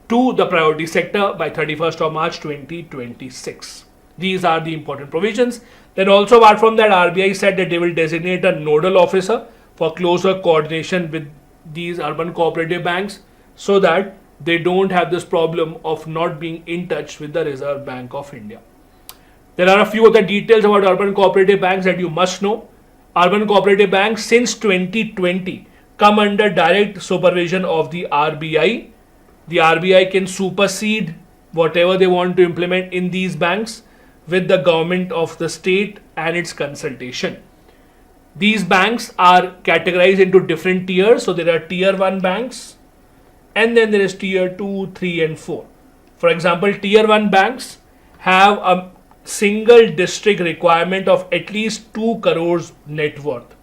to the priority sector by 31st of March 2026. These are the important provisions. Then also apart from that, RBI said that they will designate a nodal officer for closer coordination with these urban cooperative banks so that they don't have this problem of not being in touch with the Reserve Bank of India. There are a few other details about urban cooperative banks that you must know. Urban cooperative banks since 2020 come under direct supervision of the RBI. The RBI can supersede whatever they want to implement in these banks with the government of the state and its consultation. These banks are categorized into different tiers. So there are tier 1 banks and then there is tier 2, 3 and 4. For example, tier 1 banks have a single district requirement of at least 2 crores net worth.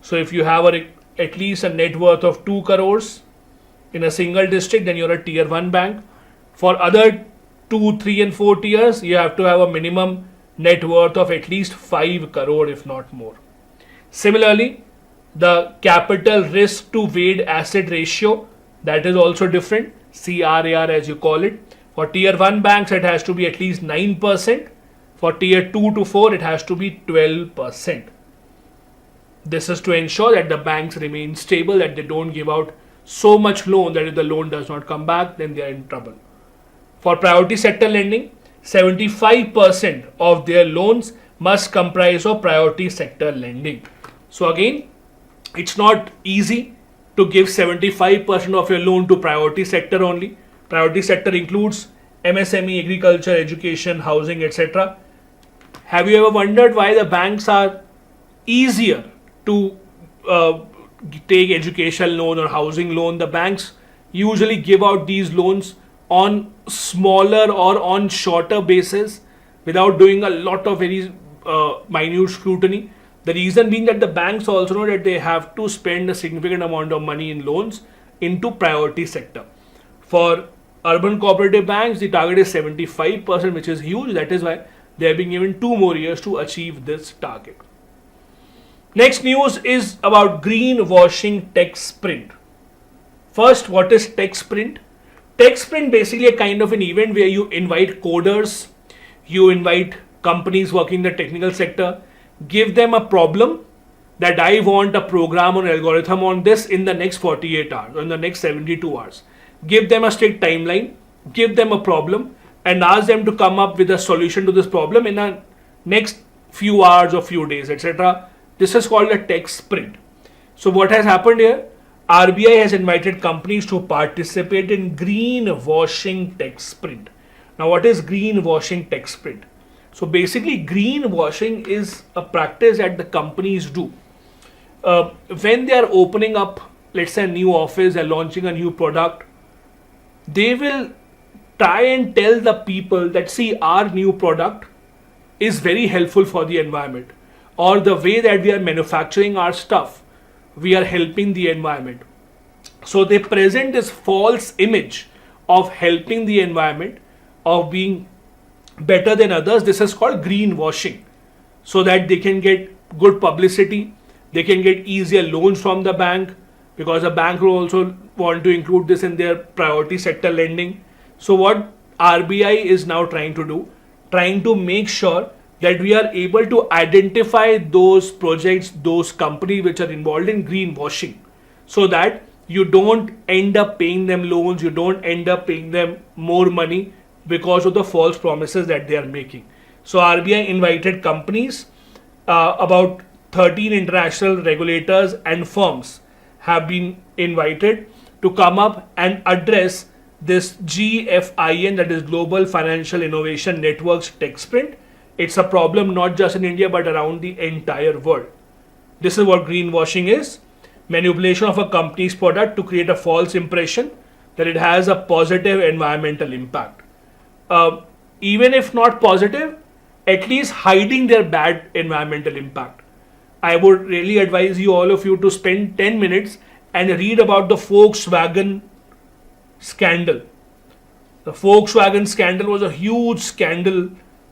So if you have at least a net worth of 2 crores in a single district, then you're a tier 1 bank. For other 2, 3 and 4 tiers, you have to have a minimum net worth of at least 5 crore if not more. Similarly, the capital risk to weighted asset ratio, that is also different, CRAR as you call it. For tier 1 banks, it has to be at least 9%. For tier 2 to 4, it has to be 12%. This is to ensure that the banks remain stable, that they don't give out so much loan that if the loan does not come back, then they are in trouble. For priority sector lending, 75% of their loans must comprise of priority sector lending. So again, it's not easy to give 75% of your loan to priority sector only. Priority sector includes MSME, agriculture, education, housing, etc. Have you ever wondered why the banks are easier to take education loan or housing loan? The banks usually give out these loans on smaller or on shorter basis without doing a lot of very minute scrutiny. The reason being that the banks also know that they have to spend a significant amount of money in loans into priority sector. For urban cooperative banks, the target is 75%, which is huge. That is why they have been given 2 more years to achieve this target. Next news is about greenwashing tech sprint. First, what is tech sprint? Tech sprint basically a kind of an event where you invite coders, you invite companies working in the technical sector, give them a problem that I want a program or algorithm on this in the next 48 hours or in the next 72 hours. Give them a strict timeline, give them a problem and ask them to come up with a solution to this problem in the next few hours or few days, etc. This is called a tech sprint. So what has happened here? RBI has invited companies to participate in greenwashing tech sprint. Now what is greenwashing tech sprint? So basically greenwashing is a practice that the companies do. When they are opening up, let's say a new office, they're launching a new product, they will try and tell the people that see our new product is very helpful for the environment, or the way that we are manufacturing our stuff, we are helping the environment. So they present this false image of helping the environment, of being better than others. This is called greenwashing, so that they can get good publicity, they can get easier loans from the bank, because the bank will also want to include this in their priority sector lending. So what RBI is now trying to do, trying to make sure that we are able to identify those projects, those companies which are involved in greenwashing, so that you don't end up paying them loans, you don't end up paying them more money because of the false promises that they are making. So RBI invited companies, about 13 international regulators and firms have been invited to come up and address this GFIN, that is Global Financial Innovation Network's tech sprint. It's a problem not just in India but around the entire world. This is what greenwashing is: manipulation of a company's product to create a false impression that it has a positive environmental impact. Even if not positive, at least hiding their bad environmental impact. I would really advise you, all of you, to spend 10 minutes and read about the Volkswagen scandal. The Volkswagen scandal was a huge scandal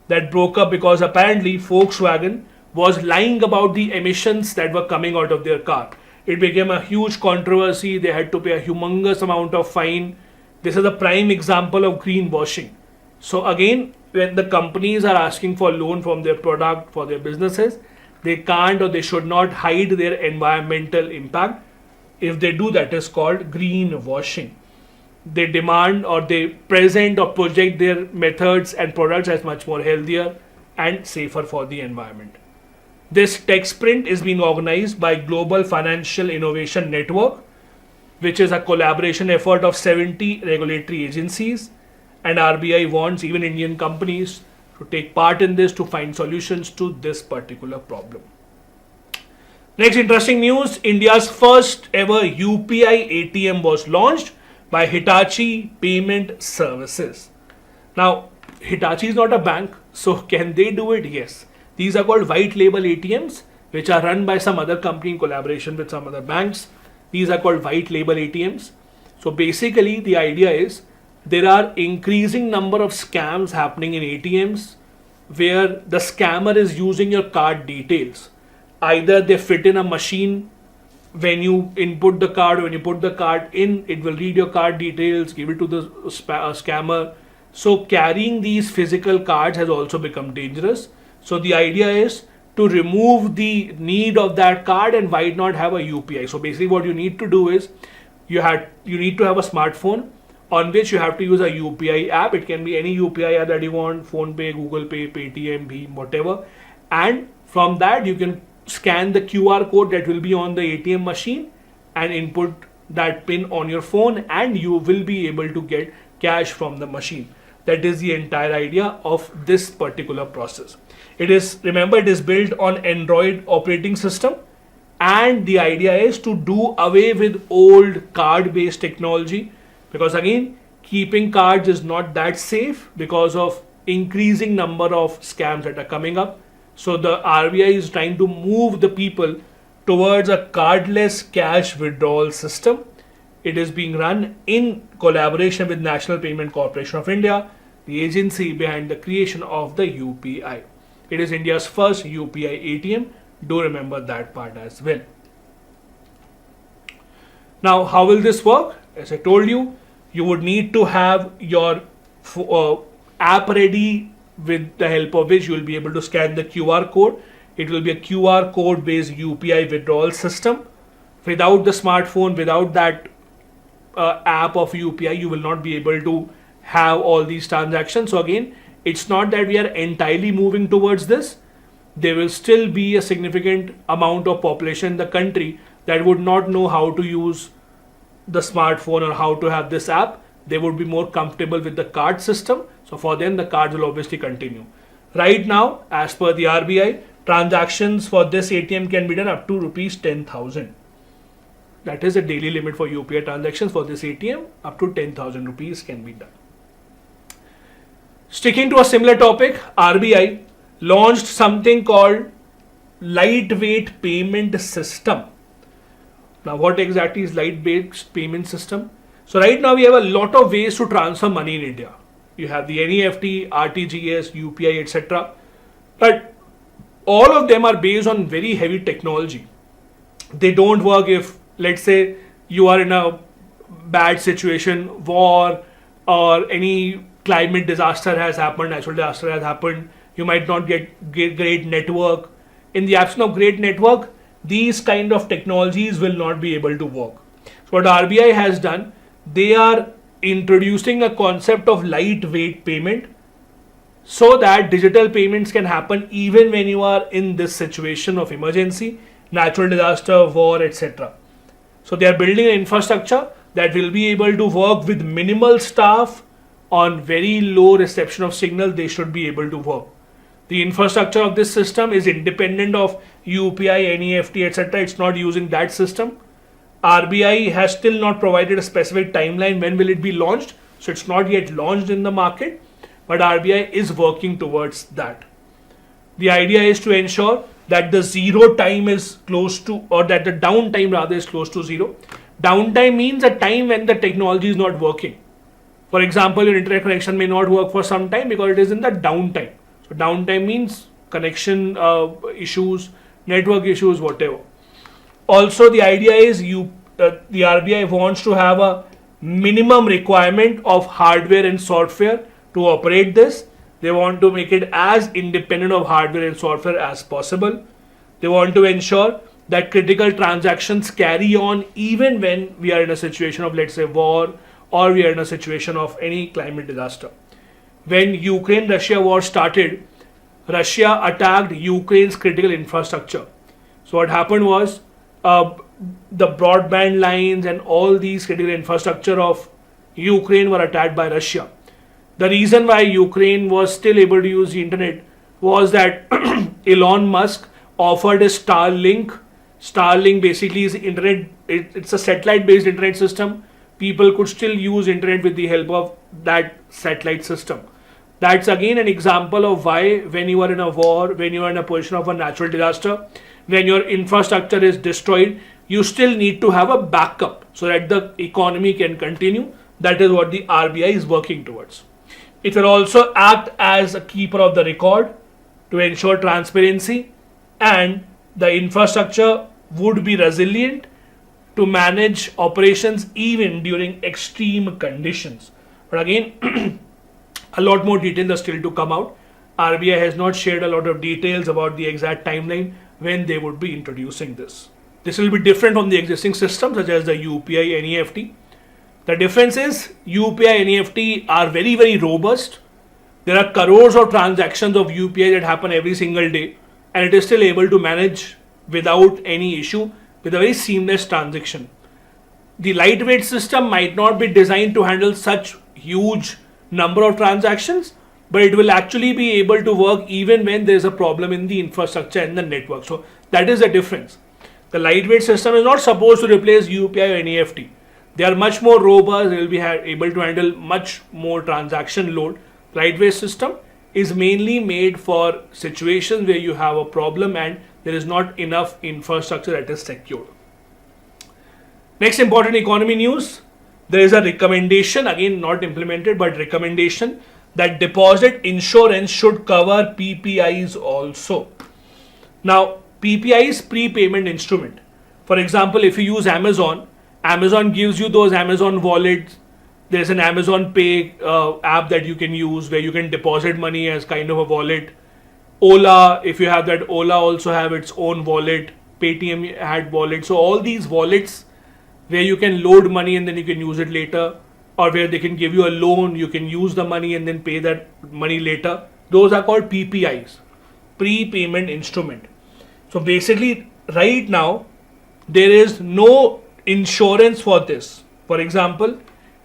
that broke up because apparently Volkswagen was lying about the emissions that were coming out of their car. It became a huge controversy. They had to pay a humongous amount of fine. This is a prime example of greenwashing. So again, when the companies are asking for loan from their product, for their businesses, they can't or they should not hide their environmental impact. If they do, that is called greenwashing. They demand or they present or project their methods and products as much more healthier and safer for the environment. This tech sprint is being organized by Global Financial Innovation Network, which is a collaboration effort of 70 regulatory agencies, and RBI wants even Indian companies to take part in this to find solutions to this particular problem. Next interesting news, India's first ever UPI ATM was launched by Hitachi Payment Services. Now, Hitachi is not a bank, so can they do it? Yes. These are called white label ATMs, which are run by some other company in collaboration with some other banks. These are called white label ATMs. So basically, the idea is there are increasing number of scams happening in ATMs where the scammer is using your card details. Either they fit in a machine. When you input the card, when you put the card in, it will read your card details, give it to the scammer. So carrying these physical cards has also become dangerous. So the idea is to remove the need of that card, and why not have a UPI. So basically what you need to do is you need to have a smartphone on which you have to use a UPI app. It can be any UPI app that you want, Phone Pay, Google Pay, Paytm, Bheem, whatever. And from that you can scan the QR code that will be on the ATM machine and input that pin on your phone, and you will be able to get cash from the machine. That is the entire idea of this particular process. It is, remember, it is built on Android operating system, and the idea is to do away with old card based technology, because again, keeping cards is not that safe because of increasing number of scams that are coming up. So the RBI is trying to move the people towards a cardless cash withdrawal system. It is being run in collaboration with National Payment Corporation of India, the agency behind the creation of the UPI. It is India's first UPI ATM. Do remember that part as well. Now, how will this work? As I told you, you would need to have your app ready, with the help of which you will be able to scan the QR code. It will be a QR code based UPI withdrawal system. Without the smartphone, without that app of UPI, you will not be able to have all these transactions. So again, it's not that we are entirely moving towards this. There will still be a significant amount of population in the country that would not know how to use the smartphone or how to have this app. They would be more comfortable with the card system. So for them, the cards will obviously continue. Right now, as per the RBI, transactions for this ATM can be done up to rupees 10,000. That is a daily limit for UPI transactions for this ATM. Up to 10,000 rupees can be done. Sticking to a similar topic, RBI launched something called lightweight payment system. Now, what exactly is lightweight payment system? So right now we have a lot of ways to transfer money in India. You have the NEFT, RTGS, UPI, etc. But all of them are based on very heavy technology. They don't work if, let's say, you are in a bad situation, war, or any climate disaster has happened, natural disaster has happened. You might not get great network. In the absence of great network, these kind of technologies will not be able to work. So what RBI has done, they are introducing a concept of lightweight payment so that digital payments can happen even when you are in this situation of emergency, natural disaster, war, etc. So they are building an infrastructure that will be able to work with minimal staff on very low reception of signal. They should be able to work. The infrastructure of this system is independent of UPI, NEFT, etc. It's not using that system. RBI has still not provided a specific timeline when will it be launched. So it's not yet launched in the market, but RBI is working towards that. The idea is to ensure that the zero time is close to, or that the downtime rather is close to zero. Downtime means a time when the technology is not working. For example, your internet connection may not work for some time because it is in the downtime. So downtime means connection issues, network issues, whatever. Also, the idea is the RBI wants to have a minimum requirement of hardware and software to operate this. They want to make it as independent of hardware and software as possible. They want to ensure that critical transactions carry on even when we are in a situation of, let's say, war, or we are in a situation of any climate disaster. When Ukraine-Russia war started, Russia attacked Ukraine's critical infrastructure. So what happened was, the broadband lines and all these critical infrastructure of Ukraine were attacked by Russia. The reason why Ukraine was still able to use the internet was that Elon Musk offered a Starlink. Starlink basically is internet. It's a satellite-based internet system. People could still use internet with the help of that satellite system. That's again an example of why, when you are in a war, when you are in a position of a natural disaster, when your infrastructure is destroyed, you still need to have a backup so that the economy can continue. That is what the RBI is working towards. It will also act as a keeper of the record to ensure transparency, and the infrastructure would be resilient to manage operations even during extreme conditions. But again, a lot more details are still to come out. RBI has not shared a lot of details about the exact timeline when they would be introducing this. This will be different from the existing systems such as the UPI NEFT. The difference is UPI NEFT are very, very robust. There are crores of transactions of UPI that happen every single day, and it is still able to manage without any issue with a very seamless transaction. The lightweight system might not be designed to handle such huge number of transactions, but it will actually be able to work even when there is a problem in the infrastructure and the network. So that is the difference. The lightweight system is not supposed to replace UPI or NEFT. They are much more robust. They will be able to handle much more transaction load. Lightweight system is mainly made for situations where you have a problem and there is not enough infrastructure that is secured. Next important economy news. There is a recommendation, again not implemented, but recommendation that deposit insurance should cover PPIs also. Now, PPI is prepayment instrument. For example, if you use Amazon, Amazon gives you those Amazon wallets. There's an Amazon Pay app that you can use where you can deposit money as kind of a wallet. Ola, if you have that, Ola also have its own wallet. Paytm had wallet. So all these wallets where you can load money and then you can use it later, or where they can give you a loan, you can use the money and then pay that money later. Those are called PPIs, prepayment instrument. So basically right now there is no insurance for this. For example,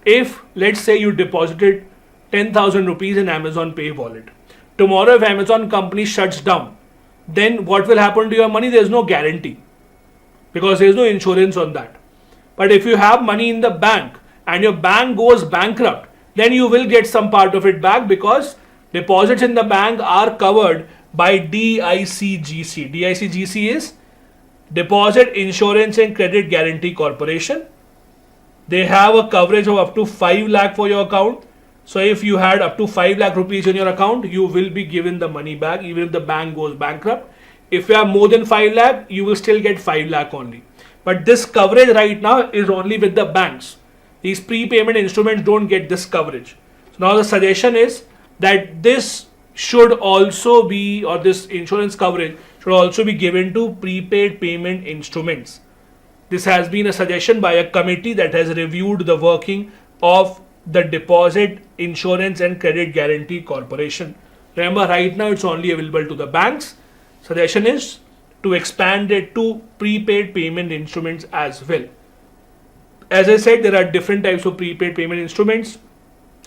if let's say you deposited 10,000 rupees in Amazon Pay wallet, tomorrow if Amazon company shuts down, then what will happen to your money? There is no guarantee because there is no insurance on that. But if you have money in the bank and your bank goes bankrupt, then you will get some part of it back because deposits in the bank are covered by DICGC. DICGC is Deposit Insurance and Credit Guarantee Corporation. They have a coverage of up to 5 lakh for your account. So if you had up to 5 lakh rupees in your account, you will be given the money back even if the bank goes bankrupt. If you have more than 5 lakh, you will still get 5 lakh only. But this coverage right now is only with the banks. These prepayment instruments don't get this coverage. So now the suggestion is that this should also be, or this insurance coverage should also be given to prepaid payment instruments. This has been a suggestion by a committee that has reviewed the working of the Deposit Insurance and Credit Guarantee Corporation. Remember, right now it's only available to the banks. Suggestion is to expand it to prepaid payment instruments as well. As I said, there are different types of prepaid payment instruments.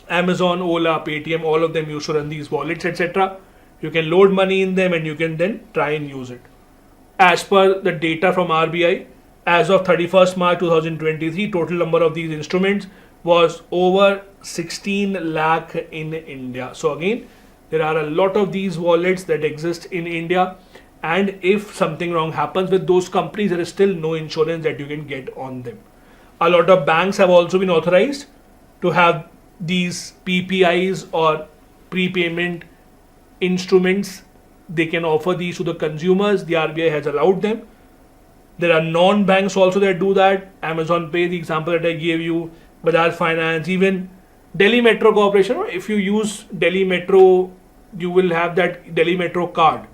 Amazon, Ola, Paytm, all of them used to run these wallets, etc. You can load money in them and you can then try and use it. As per the data from RBI, as of 31st March 2023, total number of these instruments was over 16 lakh in India. So again, there are a lot of these wallets that exist in India, and if something wrong happens with those companies, there is still no insurance that you can get on them. A lot of banks have also been authorized to have these PPIs or prepayment instruments. They can offer these to the consumers. The RBI has allowed them. There are non-banks also that do that. Amazon Pay, the example that I gave you, Bajaj Finance, even Delhi Metro Corporation. If you use Delhi Metro, you will have that Delhi Metro card.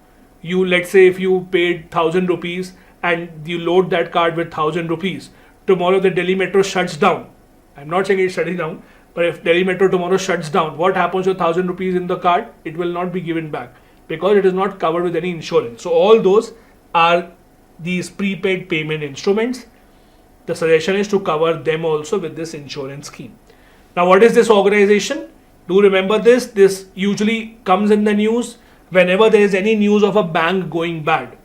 Let's say if you paid 1,000 rupees and you load that card with 1,000 rupees, tomorrow the Delhi Metro shuts down. I'm not saying it's shutting down, but if Delhi Metro tomorrow shuts down, what happens to 1,000 rupees in the card? It will not be given back because it is not covered with any insurance. So all those are these prepaid payment instruments. The suggestion is to cover them also with this insurance scheme. Now, what is this organization? Do remember this. This usually comes in the news whenever there is any news of a bank going bad.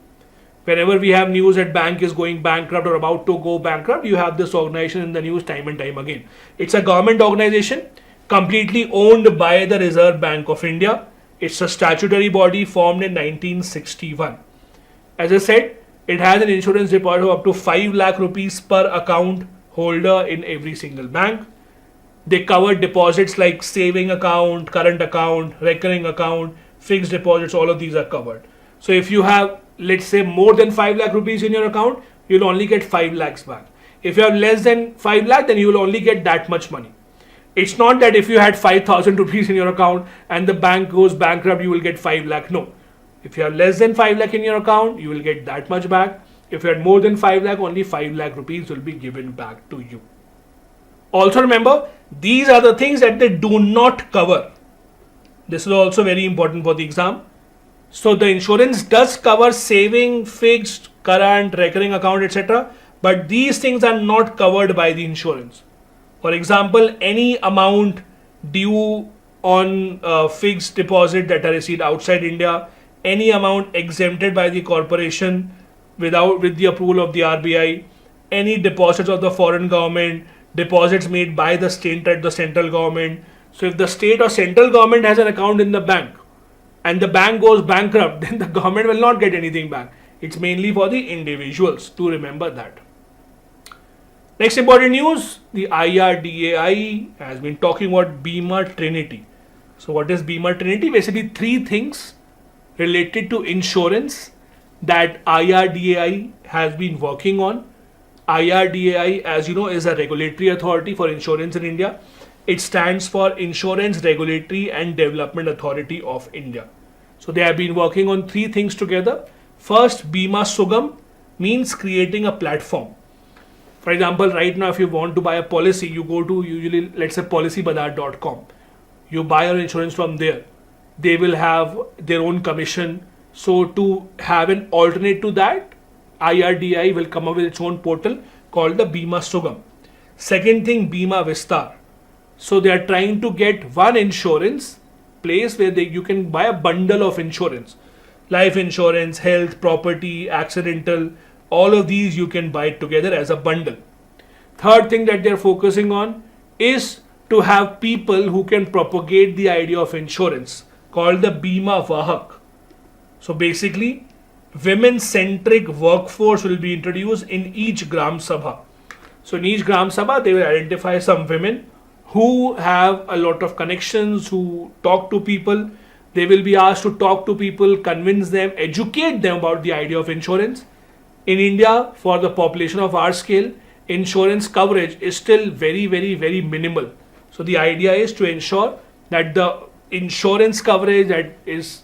Whenever we have news that bank is going bankrupt or about to go bankrupt, you have this organization in the news time and time again. It's a government organization completely owned by the Reserve Bank of India. It's a statutory body formed in 1961. As I said, it has an insurance deposit of up to 5 lakh rupees per account holder in every single bank. They cover deposits like saving account, current account, recurring account, fixed deposits, all of these are covered. So if you have, let's say, more than 5 lakh rupees in your account, you'll only get 5 lakhs back. If you have less than 5 lakh, then you will only get that much money. It's not that if you had 5,000 rupees in your account and the bank goes bankrupt, you will get 5 lakh. No. If you have less than 5 lakh in your account, you will get that much back. If you had more than 5 lakh, only 5 lakh rupees will be given back to you. Also remember, these are the things that they do not cover. This is also very important for the exam. So the insurance does cover saving, fixed, current, recurring account, etc. But these things are not covered by the insurance. For example, any amount due on fixed deposit that are received outside India, any amount exempted by the corporation with the approval of the RBI, any deposits of the foreign government, deposits made by the state at the central government. So if the state or central government has an account in the bank and the bank goes bankrupt, then the government will not get anything back. It's mainly for the individuals, to remember that. Next important news, the IRDAI has been talking about Bima Trinity. So what is Bima Trinity? Basically 3 things related to insurance that IRDAI has been working on. IRDAI, as you know, is a regulatory authority for insurance in India. It stands for Insurance Regulatory and Development Authority of India. So they have been working on 3 things together. First, Bima Sugam means creating a platform. For example, right now, if you want to buy a policy, you go to usually, let's say, policybazar.com. You buy your insurance from there. They will have their own commission. So to have an alternate to that, IRDAI will come up with its own portal called the Bima Sugam. Second thing, Bima Vistar. So they are trying to get one insurance place where you can buy a bundle of insurance. Life insurance, health, property, accidental, all of these you can buy together as a bundle. Third thing that they're focusing on is to have people who can propagate the idea of insurance called the Bima Vahak. So basically, women-centric workforce will be introduced in each Gram Sabha. So in each Gram Sabha, they will identify some women who have a lot of connections, who talk to people. They will be asked to talk to people, convince them, educate them about the idea of insurance. In India, for the population of our scale, insurance coverage is still very, very, very minimal. So the idea is to ensure that the insurance coverage that is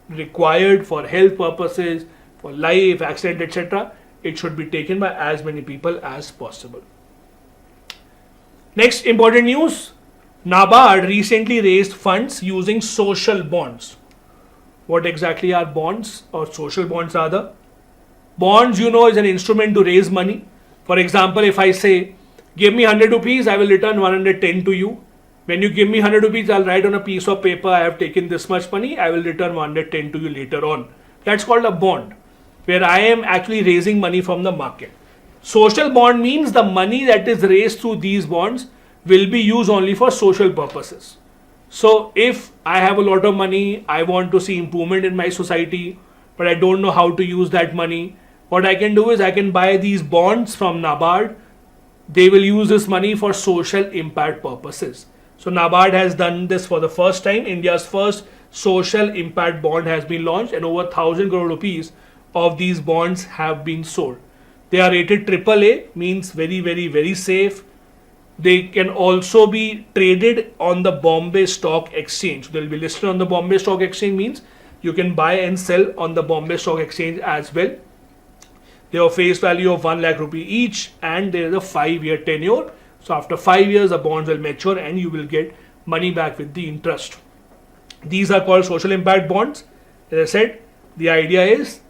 required for health purposes, for life, accident, etc., it should be taken by as many people as possible. Next important news, NABARD recently raised funds using social bonds. What exactly are bonds or social bonds rather? Bonds, you know, is an instrument to raise money. For example, if I say, give me 100 rupees, I will return 110 to you. When you give me 100 rupees, I'll write on a piece of paper, I have taken this much money, I will return 110 to you later on. That's called a bond, where I am actually raising money from the market. Social bond means the money that is raised through these bonds will be used only for social purposes. So if I have a lot of money, I want to see improvement in my society, but I don't know how to use that money, what I can do is I can buy these bonds from NABARD. They will use this money for social impact purposes. So NABARD has done this for the first time. India's first social impact bond has been launched, and over 1,000 crore rupees of these bonds have been sold. They are rated AAA, means very, very, very safe. They can also be traded on the Bombay Stock Exchange. They will be listed on the Bombay Stock Exchange, means you can buy and sell on the Bombay Stock Exchange as well. They have a face value of 1 lakh rupee each, and there is a 5-year tenure. So after 5 years, the bonds will mature and you will get money back with the interest. These are called social impact bonds. As I said, the idea is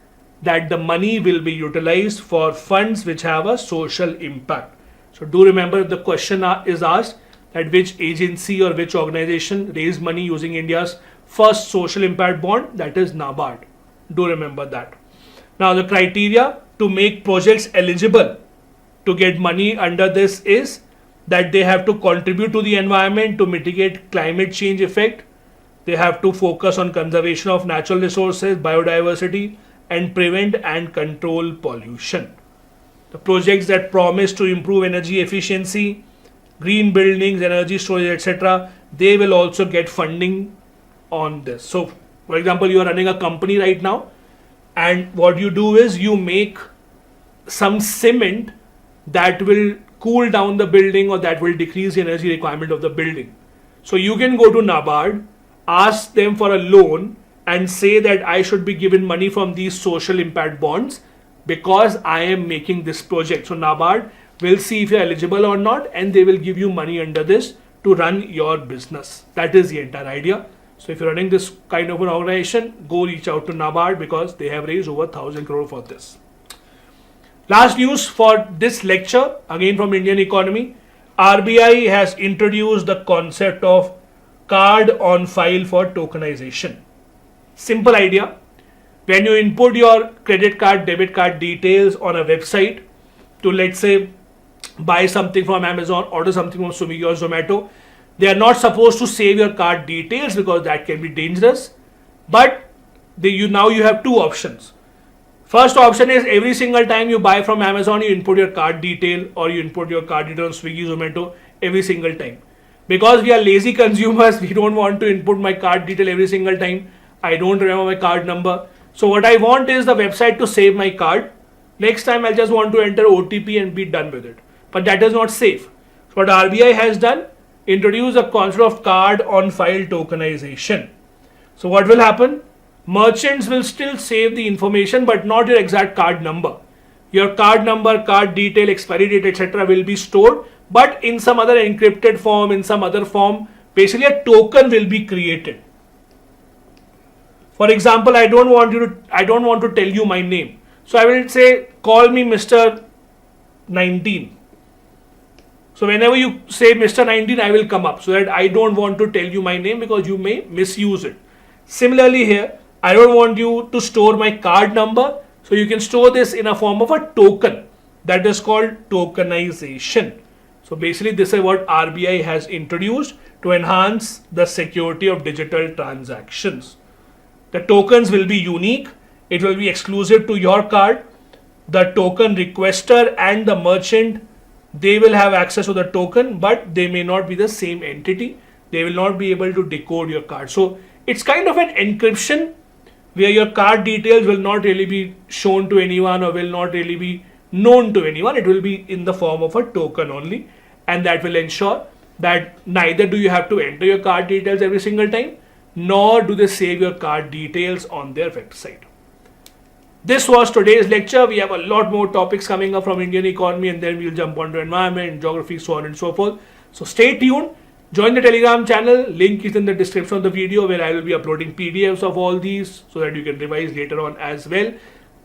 that the money will be utilized for funds which have a social impact. So do remember, the question is asked that which agency or which organization raised money using India's first social impact bond, that is NABARD. Do remember that. Now the criteria to make projects eligible to get money under this is that they have to contribute to the environment to mitigate climate change effect. They have to focus on conservation of natural resources, biodiversity, and prevent and control pollution. The projects that promise to improve energy efficiency, green buildings, energy storage, etc., they will also get funding on this. So, for example, you are running a company right now, and what you do is you make some cement that will cool down the building or that will decrease the energy requirement of the building. So you can go to NABARD, ask them for a loan and say that I should be given money from these social impact bonds because I am making this project. So NABARD will see if you are eligible or not, and they will give you money under this to run your business. That is the entire idea. So if you're running this kind of an organization, go reach out to NABARD because they have raised over 1,000 crore for this. Last news for this lecture, again from Indian economy. RBI has introduced the concept of card on file for tokenization. Simple idea. When you input your credit card, debit card details on a website to, let's say, buy something from Amazon, order something from Swami or Zomato, they are not supposed to save your card details because that can be dangerous. But now you have two options. First option is every single time you buy from Amazon, you input your card detail or you input your card detail on Swiggy, Zomato every single time. Because we are lazy consumers, we don't want to input my card detail every single time. I don't remember my card number. So what I want is the website to save my card. Next time I'll just want to enter OTP and be done with it. But that is not safe. So what RBI has done, introduce a concept of card on file tokenization. So what will happen? Merchants will still save the information but not your exact card number. Your card number, card detail, expiry date, etc. will be stored, but in some other encrypted form, in some other form. Basically a token will be created. For example, I don't want to tell you my name. So I will say, call me Mr. 19. So whenever you say Mr. 19, I will come up, so that I don't want to tell you my name because you may misuse it. Similarly here, I don't want you to store my card number, so you can store this in a form of a token. That is called tokenization. So basically this is what RBI has introduced to enhance the security of digital transactions. The tokens will be unique. It will be exclusive to your card. The token requester and the merchant, they will have access to the token, but they may not be the same entity. They will not be able to decode your card. So it's kind of an encryption where your card details will not really be shown to anyone or will not really be known to anyone. It will be in the form of a token only, and that will ensure that neither do you have to enter your card details every single time, nor do they save your card details on their website. This was today's lecture. We have a lot more topics coming up from Indian economy, and then we'll jump onto environment, geography, so on and so forth. So stay tuned. Join the Telegram channel. Link is in the description of the video, where I will be uploading PDFs of all these so that you can revise later on as well.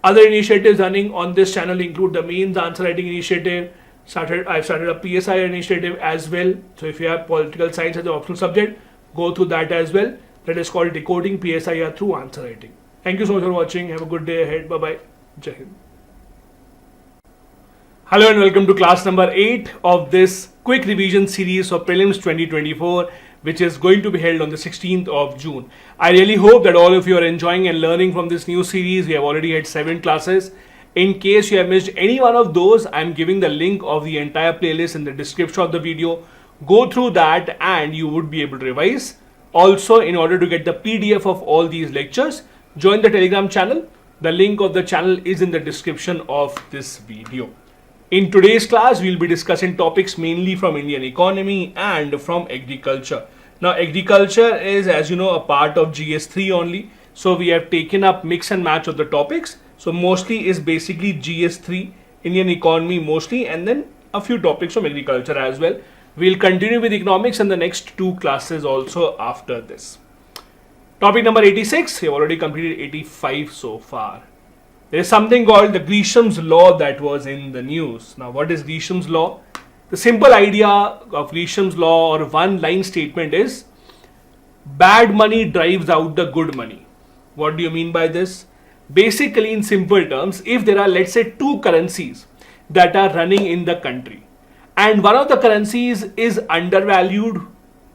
Other initiatives running on this channel include the mains answer writing initiative. I've started a PSIR initiative as well. So if you have political science as an optional subject, go through that as well. That is called Decoding PSIR through Answer Writing. Thank you so much for watching. Have a good day ahead. Bye-bye. Jai Hind. Hello and welcome to class number 8 of this quick revision series for Prelims 2024, which is going to be held on the 16th of June. I really hope that all of you are enjoying and learning from this new series. We have already had 7 classes. In case you have missed any one of those, I'm giving the link of the entire playlist in the description of the video. Go through that and you would be able to revise Also, in order to get the PDF of all these lectures, join the Telegram channel. The link of the channel is in the description of this video. In today's class, we'll be discussing topics mainly from Indian economy and from agriculture. Now, agriculture is, as you know, a part of GS3 only. So we have taken up mix and match of the topics. So mostly is basically GS3, Indian economy mostly, and then a few topics from agriculture as well. We'll continue with economics in the next two classes also after this. Topic number 86, we have already completed 85 so far. There is something called the Gresham's law that was in the news. Now, what is Gresham's law? The simple idea of Gresham's law or one line statement is bad money drives out the good money. What do you mean by this? Basically, in simple terms, if there are, let's say, two currencies that are running in the country, and one of the currencies is undervalued,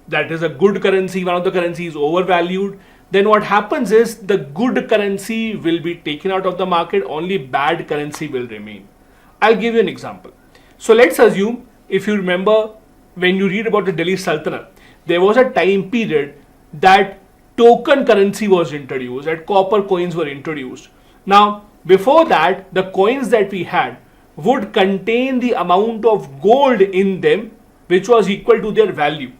that is a good currency, one of the currencies is overvalued, then what happens is the good currency will be taken out of the market, only bad currency will remain. I'll give you an example. So let's assume, if you remember, when you read about the Delhi Sultanate, there was a time period that token currency was introduced, that copper coins were introduced. Now, before that, the coins that we had would contain the amount of gold in them which was equal to their value.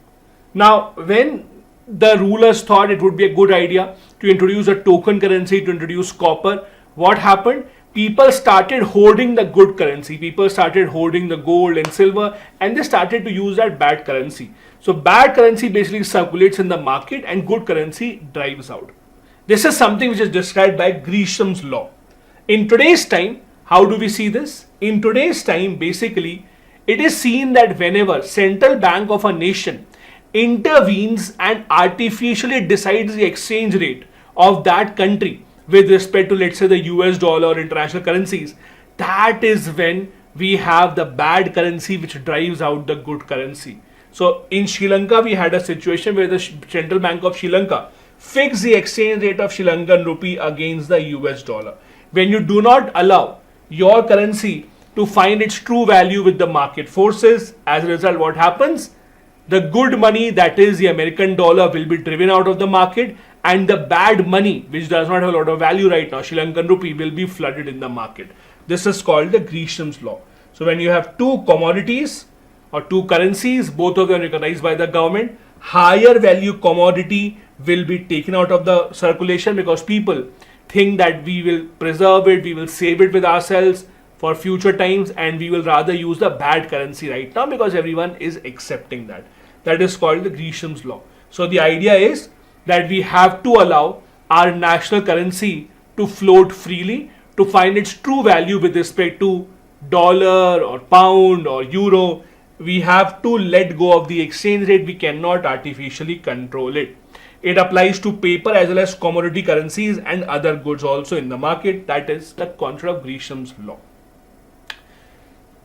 Now, when the rulers thought it would be a good idea to introduce a token currency, to introduce copper, what happened? People started hoarding the good currency. People started hoarding the gold and silver, and they started to use that bad currency. So bad currency basically circulates in the market and good currency drives out. This is something which is described by Gresham's law. In today's time, how do we see this? In today's time, basically, it is seen that whenever central bank of a nation intervenes and artificially decides the exchange rate of that country with respect to, let's say, the US dollar or international currencies, that is when we have the bad currency which drives out the good currency. So in Sri Lanka, we had a situation where the Central Bank of Sri Lanka fixed the exchange rate of Sri Lankan rupee against the US dollar. When you do not allow your currency to find its true value with the market forces, as a result, what happens? The good money, that is the American dollar, will be driven out of the market, and the bad money, which does not have a lot of value right now, Sri Lankan rupee, will be flooded in the market. This is called the Gresham's law. So when you have two commodities or two currencies, both of them recognized by the government, higher value commodity will be taken out of the circulation because people think that we will preserve it, we will save it with ourselves for future times, and we will rather use the bad currency right now because everyone is accepting that. That is called the Gresham's law. So the idea is that we have to allow our national currency to float freely, to find its true value with respect to dollar or pound or euro. We have to let go of the exchange rate. We cannot artificially control it. It applies to paper as well as commodity currencies and other goods also in the market. That is the concept of Gresham's law.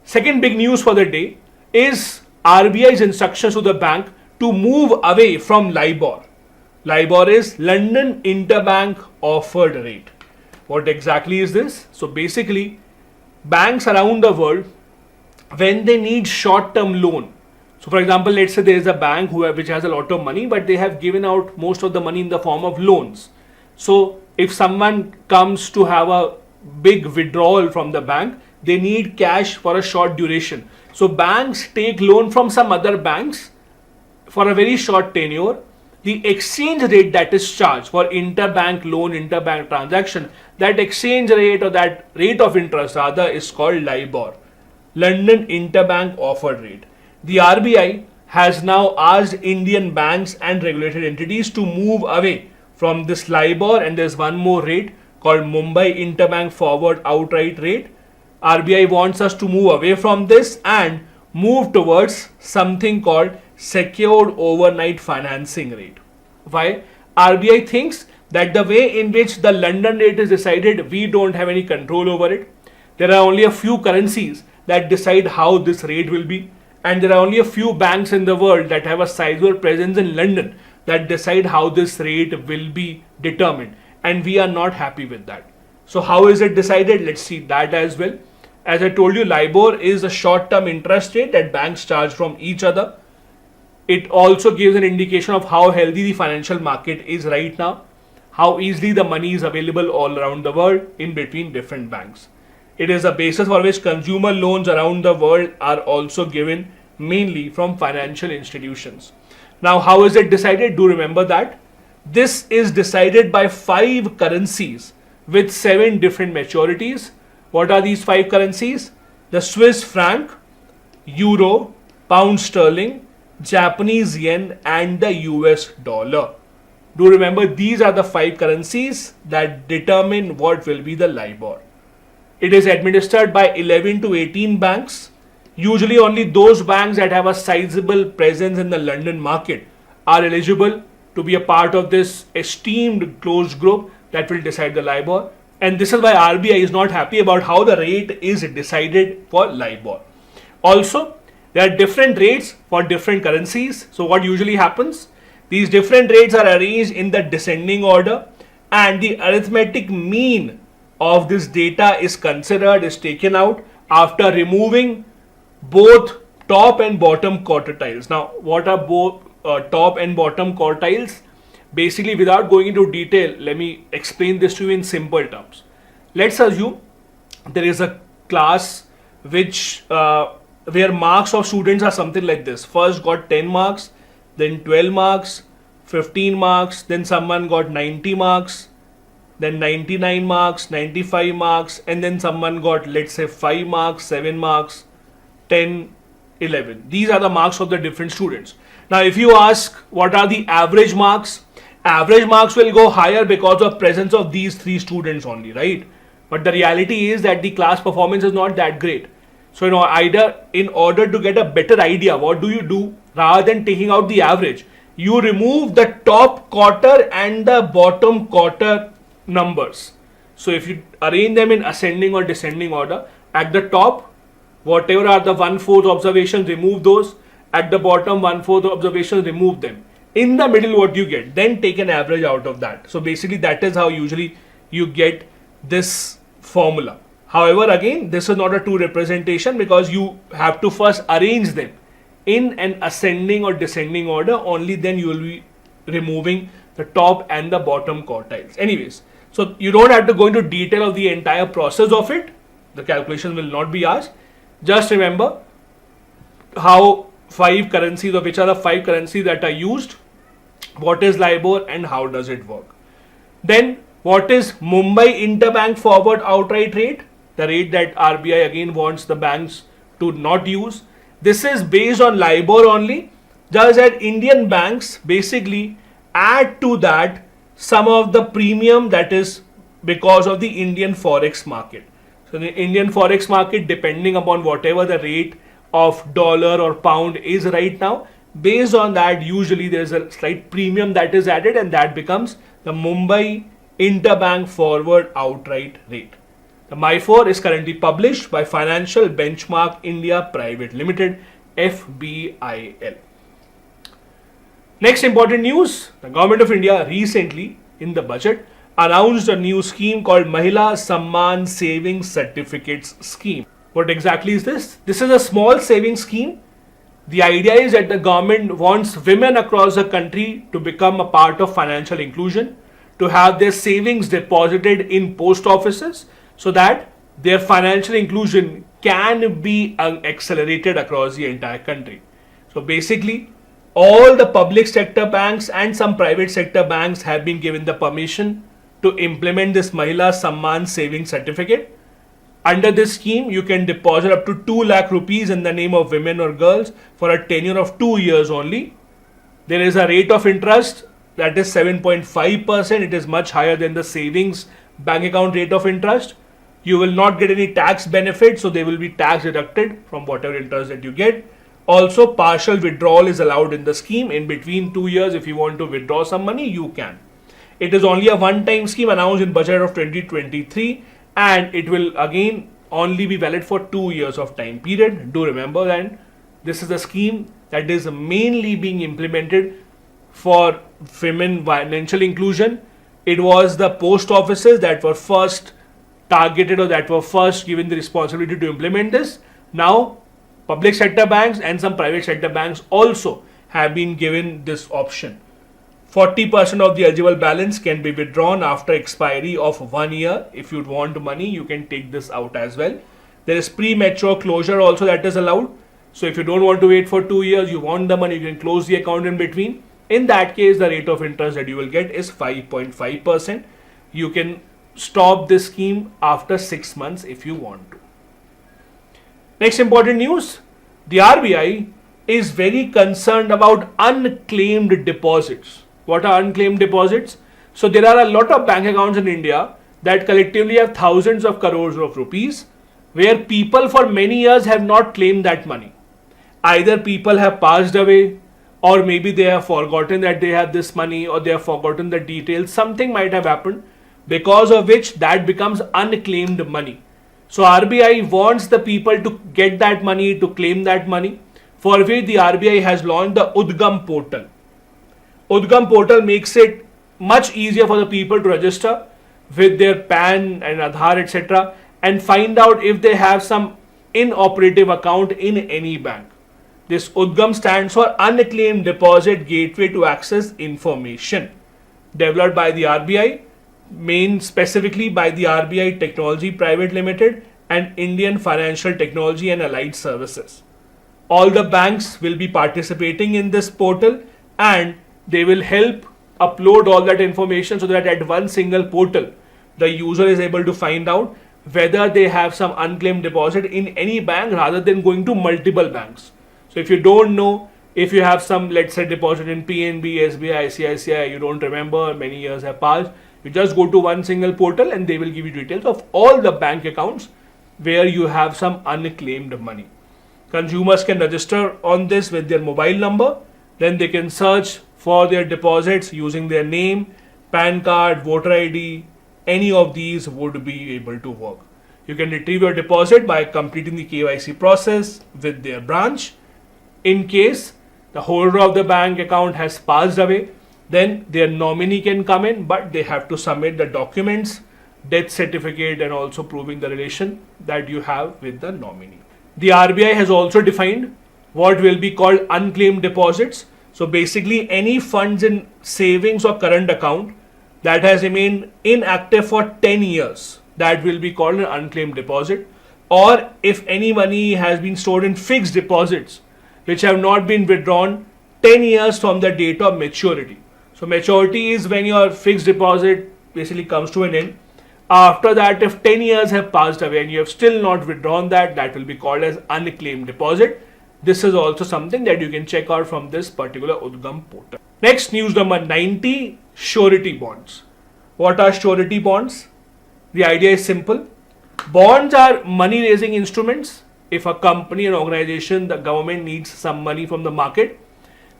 Second big news for the day is RBI's instructions to the bank to move away from LIBOR. LIBOR is London Interbank Offered Rate. What exactly is this? So basically, banks around the world, when they need short-term loan, so for example, let's say there is a bank which has a lot of money, but they have given out most of the money in the form of loans. So if someone comes to have a big withdrawal from the bank, they need cash for a short duration. So banks take loan from some other banks for a very short tenure. The exchange rate that is charged for interbank loan, interbank transaction, that exchange rate or that rate of interest rather is called LIBOR, London Interbank Offered Rate. The RBI has now asked Indian banks and regulated entities to move away from this LIBOR, and there's one more rate called Mumbai Interbank Forward Outright Rate. RBI wants us to move away from this and move towards something called Secured Overnight Financing Rate. Why? RBI thinks that the way in which the London rate is decided, we don't have any control over it. There are only a few currencies that decide how this rate will be, and there are only a few banks in the world that have a sizable presence in London that decide how this rate will be determined, and we are not happy with that. So how is it decided? Let's see that as well. As I told you, LIBOR is a short-term interest rate that banks charge from each other. It also gives an indication of how healthy the financial market is right now, how easily the money is available all around the world in between different banks. It is a basis for which consumer loans around the world are also given mainly from financial institutions. Now, how is it decided? Do remember that this is decided by 5 currencies with 7 different maturities. What are these 5 currencies? The Swiss franc, euro, pound sterling, Japanese yen and the US dollar. Do remember these are the 5 currencies that determine what will be the LIBOR. It is administered by 11 to 18 banks. Usually only those banks that have a sizable presence in the London market are eligible to be a part of this esteemed closed group that will decide the LIBOR. And this is why RBI is not happy about how the rate is decided for LIBOR. Also, there are different rates for different currencies. So what usually happens? These different rates are arranged in the descending order, and the arithmetic mean of this data is taken out after removing both top and bottom quartiles. Now, what are both top and bottom quartiles? Basically, without going into detail, let me explain this to you in simple terms. Let's assume there is a class which where marks of students are something like this. First got 10 marks, then 12 marks, 15 marks, then someone got 90 marks, then 99 marks, 95 marks, and then someone got, let's say, 5 marks, 7 marks, 10, 11. These are the marks of the different students. Now, if you ask what are the average marks will go higher because of presence of these 3 students only, right? But the reality is that the class performance is not that great. So, either in order to get a better idea, what do you do? Rather than taking out the average, you remove the top quarter and the bottom quarter numbers. So, if you arrange them in ascending or descending order, at the top, whatever are the 1/4 observations, remove those. At the bottom, 1/4 observations, remove them. In the middle, what you get? Then take an average out of that. So, basically, that is how usually you get this formula. However, again, this is not a true representation because you have to first arrange them in an ascending or descending order. Only then you will be removing the top and the bottom quartiles. Anyways, so you don't have to go into detail of the entire process of it. The calculation will not be asked. Just remember how 5 currencies, or which are the 5 currencies that are used, what is LIBOR and how does it work. Then what is Mumbai interbank forward outright rate? The rate that RBI again wants the banks to not use. This is based on LIBOR only. Just that Indian banks basically add to that some of the premium that is because of the Indian forex market. So the Indian forex market, depending upon whatever the rate of dollar or pound is right now, based on that usually there is a slight premium that is added, and that becomes the Mumbai interbank forward outright rate. The MY4 is currently published by Financial Benchmark India Private Limited, FBIL. Next important news, the Government of India recently in the budget announced a new scheme called Mahila Samman Savings Certificates Scheme. What exactly is this? This is a small savings scheme. The idea is that the government wants women across the country to become a part of financial inclusion, to have their savings deposited in post offices so that their financial inclusion can be accelerated across the entire country. So basically, all the public sector banks and some private sector banks have been given the permission to implement this Mahila Samman Savings Certificate. Under this scheme, you can deposit up to 2 lakh rupees in the name of women or girls for a tenure of 2 years only. There is a rate of interest that is 7.5%. It is much higher than the savings bank account rate of interest. You will not get any tax benefit, so they will be tax deducted from whatever interest that you get. Also, partial withdrawal is allowed in the scheme. In between 2 years, if you want to withdraw some money, you can. It is only a one-time scheme announced in budget of 2023, and it will again only be valid for 2 years of time period. Do remember that this is a scheme that is mainly being implemented for women financial inclusion. It was the post offices that were first targeted, or that were first given the responsibility to implement this. Now, public sector banks and some private sector banks also have been given this option. 40% of the eligible balance can be withdrawn after expiry of 1 year. If you want money, you can take this out as well. There is premature closure also that is allowed. So if you don't want to wait for 2 years, you want the money, you can close the account in between. In that case, the rate of interest that you will get is 5.5%. You can stop this scheme after 6 months if you want to. Next important news, the RBI is very concerned about unclaimed deposits. What are unclaimed deposits? So there are a lot of bank accounts in India that collectively have thousands of crores of rupees where people for many years have not claimed that money. Either people have passed away, or maybe they have forgotten that they have this money, or they have forgotten the details. Something might have happened because of which that becomes unclaimed money. So RBI wants the people to get that money, to claim that money, for which the RBI has launched the Udgam portal. Udgam portal makes it much easier for the people to register with their PAN and Aadhaar, etc., and find out if they have some inoperative account in any bank. This Udgam stands for Unclaimed Deposit Gateway to Access Information, developed by the RBI, main specifically by the RBI Technology Private Limited and Indian Financial Technology and Allied Services. All the banks will be participating in this portal, and they will help upload all that information so that at one single portal, the user is able to find out whether they have some unclaimed deposit in any bank rather than going to multiple banks. So if you don't know, if you have some, let's say, deposit in PNB, SBI, ICICI, you don't remember, many years have passed, you just go to one single portal and they will give you details of all the bank accounts where you have some unclaimed money. Consumers can register on this with their mobile number, then they can search for their deposits using their name, PAN card, voter ID, any of these would be able to work. You can retrieve your deposit by completing the KYC process with their branch. In case the holder of the bank account has passed away, then their nominee can come in, but they have to submit the documents, death certificate, and also proving the relation that you have with the nominee. The RBI has also defined what will be called unclaimed deposits. So basically any funds in savings or current account that has remained inactive for 10 years, that will be called an unclaimed deposit. Or if any money has been stored in fixed deposits which have not been withdrawn 10 years from the date of maturity. So maturity is when your fixed deposit basically comes to an end. After that, if 10 years have passed away and you have still not withdrawn that, that will be called as unclaimed deposit. This is also something that you can check out from this particular Udgam portal. Next, news number 90, surety bonds. What are surety bonds? The idea is simple. Bonds are money raising instruments. If a company, an organization, the government needs some money from the market,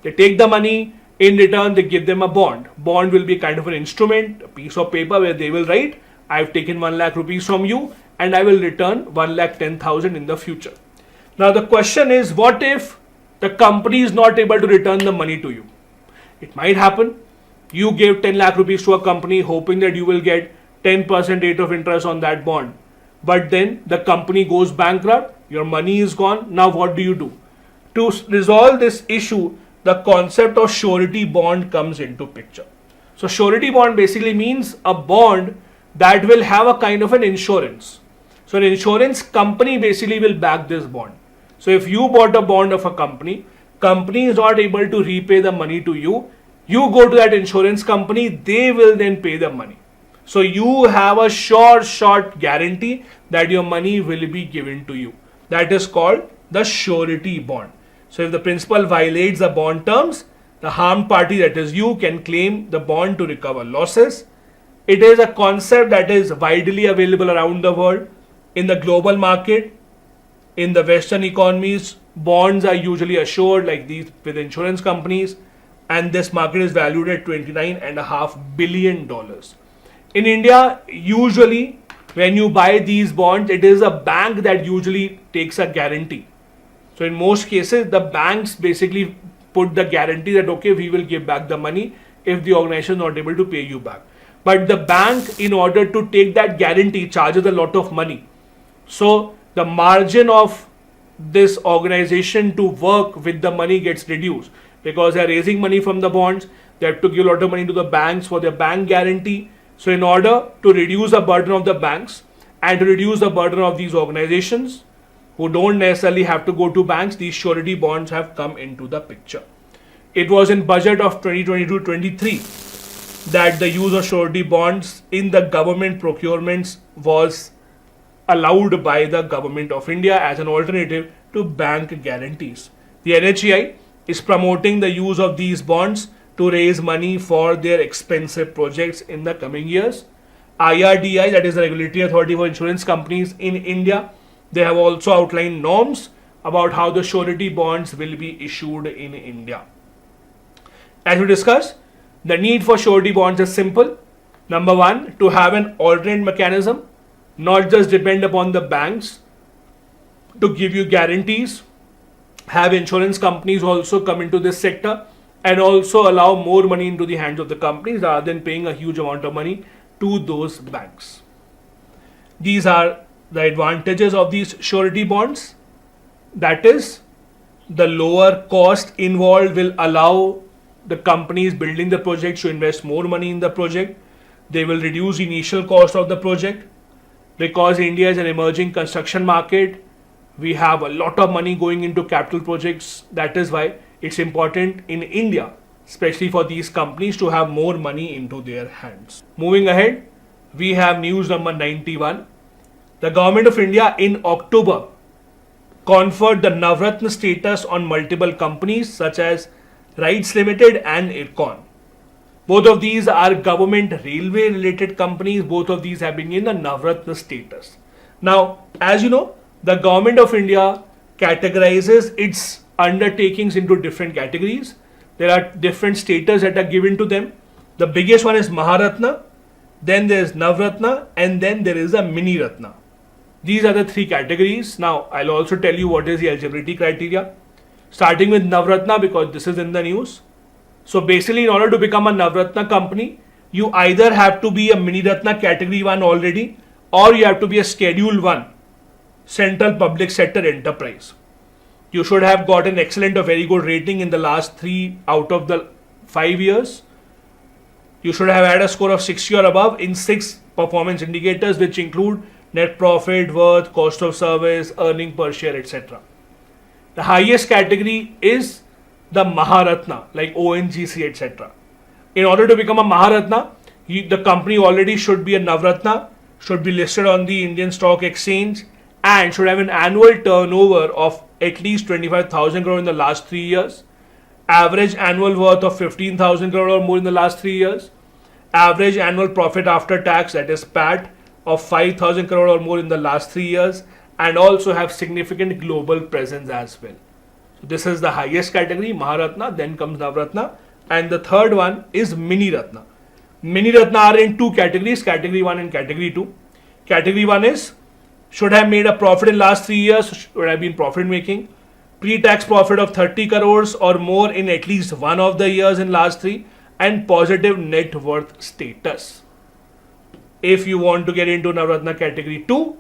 they take the money, in return they give them a bond. Bond will be kind of an instrument, a piece of paper where they will write, I've taken 1 lakh rupees from you and I will return 1,10,000 in the future. Now the question is, what if the company is not able to return the money to you? It might happen. You gave 10 lakh rupees to a company hoping that you will get 10% rate of interest on that bond. But then the company goes bankrupt, your money is gone. Now what do you do? To resolve this issue, the concept of surety bond comes into picture. So surety bond basically means a bond that will have a kind of an insurance. So an insurance company basically will back this bond. So if you bought a bond of a company is not able to repay the money to you, you go to that insurance company, they will then pay the money. So you have a short guarantee that your money will be given to you. That is called the surety bond. So if the principal violates the bond terms, the harmed party, that is you, can claim the bond to recover losses. It is a concept that is widely available around the world. In the global market, in the Western economies, bonds are usually assured like these with insurance companies, and this market is valued at $29.5 billion. In India, usually when you buy these bonds, it is a bank that usually takes a guarantee. So in most cases, the banks basically put the guarantee that okay, we will give back the money if the organization is not able to pay you back. But the bank, in order to take that guarantee, charges a lot of money. So the margin of this organization to work with the money gets reduced. because they are raising money from the bonds. They have to give a lot of money to the banks for their bank guarantee. So in order to reduce the burden of the banks and to reduce the burden of these organizations who don't necessarily have to go to banks, these surety bonds have come into the picture. It was in budget of 2022-23 that the use of surety bonds in the government procurements was allowed by the government of India as an alternative to bank guarantees. The NHAI is promoting the use of these bonds to raise money for their expensive projects in the coming years. IRDI, that is the regulatory authority for insurance companies in India, they have also outlined norms about how the surety bonds will be issued in India. As we discussed, the need for surety bonds is simple. Number one, to have an alternate mechanism, not just depend upon the banks to give you guarantees, have insurance companies also come into this sector and also allow more money into the hands of the companies rather than paying a huge amount of money to those banks. These are the advantages of these surety bonds. That is, the lower cost involved will allow the companies building the project to invest more money in the project. They will reduce the initial cost of the project. Because India is an emerging construction market, we have a lot of money going into capital projects. That is why it's important in India, especially for these companies, to have more money into their hands. Moving ahead, we have news number 91. The government of India in October conferred the Navratna status on multiple companies such as Rights Limited and IRCON. Both of these are government railway related companies. Both of these have been given the Navratna status. Now, as you know, the government of India categorizes its undertakings into different categories. There are different status that are given to them. The biggest one is Maharatna, then there is Navratna, and then there is a Mini Ratna. These are the three categories. Now, I'll also tell you what is the eligibility criteria. Starting with Navratna, because this is in the news. So basically, in order to become a Navratna company, you either have to be a Mini Ratna category 1 already, or you have to be a Schedule 1 central public sector enterprise. You should have got an excellent or very good rating in the last 3 out of the 5 years. You should have had a score of 60 or above in 6 performance indicators, which include net profit, worth, cost of service, earning per share, etc. The highest category is the Maharatna, like ONGC, etc. In order to become a Maharatna, the company already should be a Navratna, should be listed on the Indian Stock Exchange, and should have an annual turnover of at least 25,000 crore in the last 3 years, average annual worth of 15,000 crore or more in the last 3 years, average annual profit after tax, that is PAT, of 5,000 crore or more in the last 3 years, and also have significant global presence as well. So this is the highest category, Maharatna, then comes Navratna, and the third one is Mini Ratna. Mini Ratna are in 2 categories, category 1 and category 2. Category 1 is should have made a profit in last 3 years, should have been profit making, pre-tax profit of 30 crores or more in at least one of the years in last 3, and positive net worth status. If you want to get into Navratna category 2,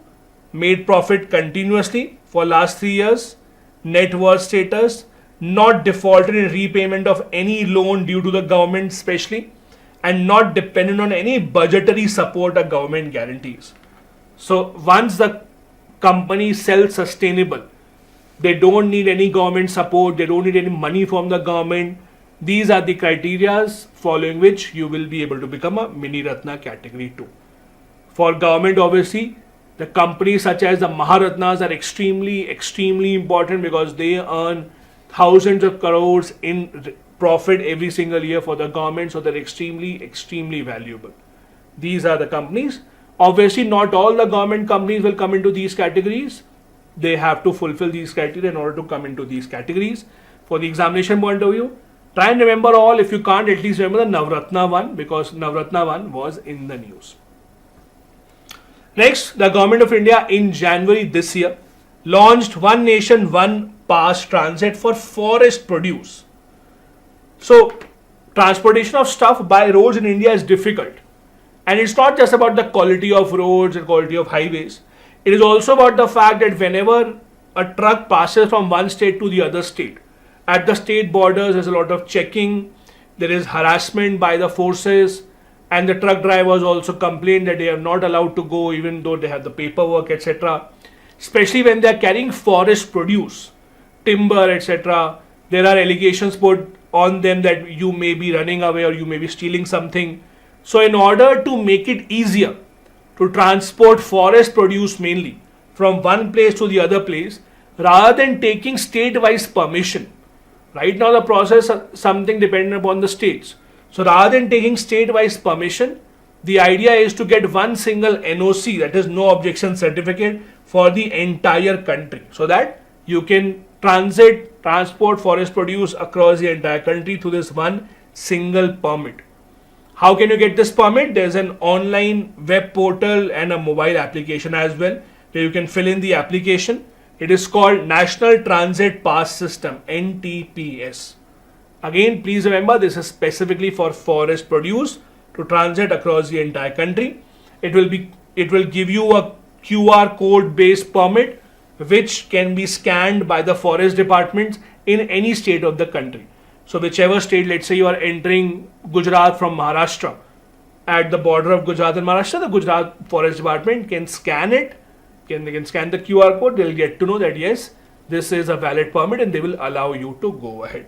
made profit continuously for last 3 years, net worth status, not defaulted in repayment of any loan due to the government especially, and not dependent on any budgetary support or government guarantees. So once the company is self-sustainable, they don't need any government support, they don't need any money from the government. These are the criteria following which you will be able to become a Mini Ratna category 2. For government, obviously, the companies such as the Maharatnas are extremely important because they earn thousands of crores in profit every single year for the government, so they're extremely valuable. These are the companies. Obviously, not all the government companies will come into these categories. They have to fulfill these criteria in order to come into these categories. For the examination point of view, try and remember all. If you can't, at least remember the Navratna one, because Navratna one was in the news. Next, the government of India in January this year launched One Nation, One Pass transit for forest produce. So, transportation of stuff by roads in India is difficult. And it's not just about the quality of roads and quality of highways. It is also about the fact that whenever a truck passes from one state to the other state At the state borders, there's a lot of checking. There is harassment by the forces, and the truck drivers also complain that they are not allowed to go even though they have the paperwork, etc. Especially when they are carrying forest produce, timber, etc. There are allegations put on them that you may be running away or you may be stealing something. So in order to make it easier to transport forest produce mainly from one place to the other place, rather than taking state-wise permission, right now the process is something dependent upon the states. So rather than taking state-wise permission, the idea is to get one single NOC, that is no objection certificate, for the entire country, so that you can transport forest produce across the entire country through this one single permit. How can you get this permit? There's an online web portal and a mobile application as well, where you can fill in the application. It is called National Transit Pass System, NTPS. Again, please remember, this is specifically for forest produce to transit across the entire country. It will give you a QR code based permit which can be scanned by the forest departments in any state of the country. So whichever state, let's say you are entering Gujarat from Maharashtra, at the border of Gujarat and Maharashtra, the Gujarat Forest Department can scan it. They can scan the QR code. They'll get to know that yes, this is a valid permit, and they will allow you to go ahead.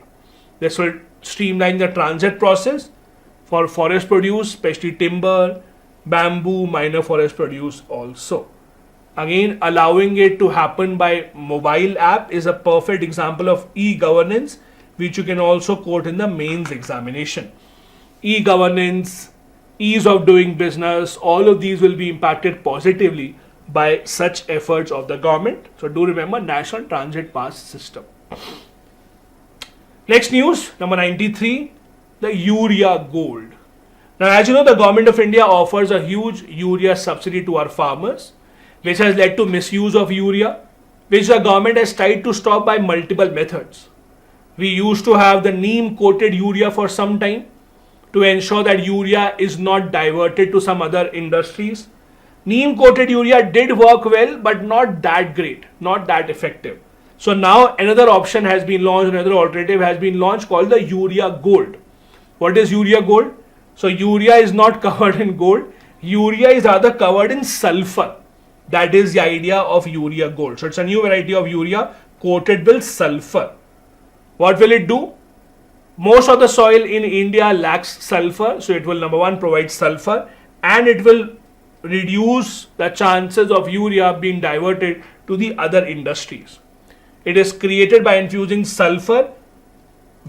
This will streamline the transit process for forest produce, especially timber, bamboo, minor forest produce also. Again, allowing it to happen by mobile app is a perfect example of e-governance, which you can also quote in the mains examination. E-governance, ease of doing business, all of these will be impacted positively by such efforts of the government. So do remember, National Transit Pass System. Next news, number 93, the urea gold. Now, as you know, the government of India offers a huge urea subsidy to our farmers, which has led to misuse of urea, which the government has tried to stop by multiple methods. We used to have the neem coated urea for some time to ensure that urea is not diverted to some other industries. Neem coated urea did work well, but not that great, not that effective. So now another option has been launched, another alternative has been launched called the urea gold. What is urea gold? So urea is not covered in gold. Urea is rather covered in sulfur. That is the idea of urea gold. So it's a new variety of urea coated with sulfur. What will it do? Most of the soil in India lacks sulfur. So it will, number one, provide sulfur, and it will reduce the chances of urea being diverted to the other industries. It is created by infusing sulfur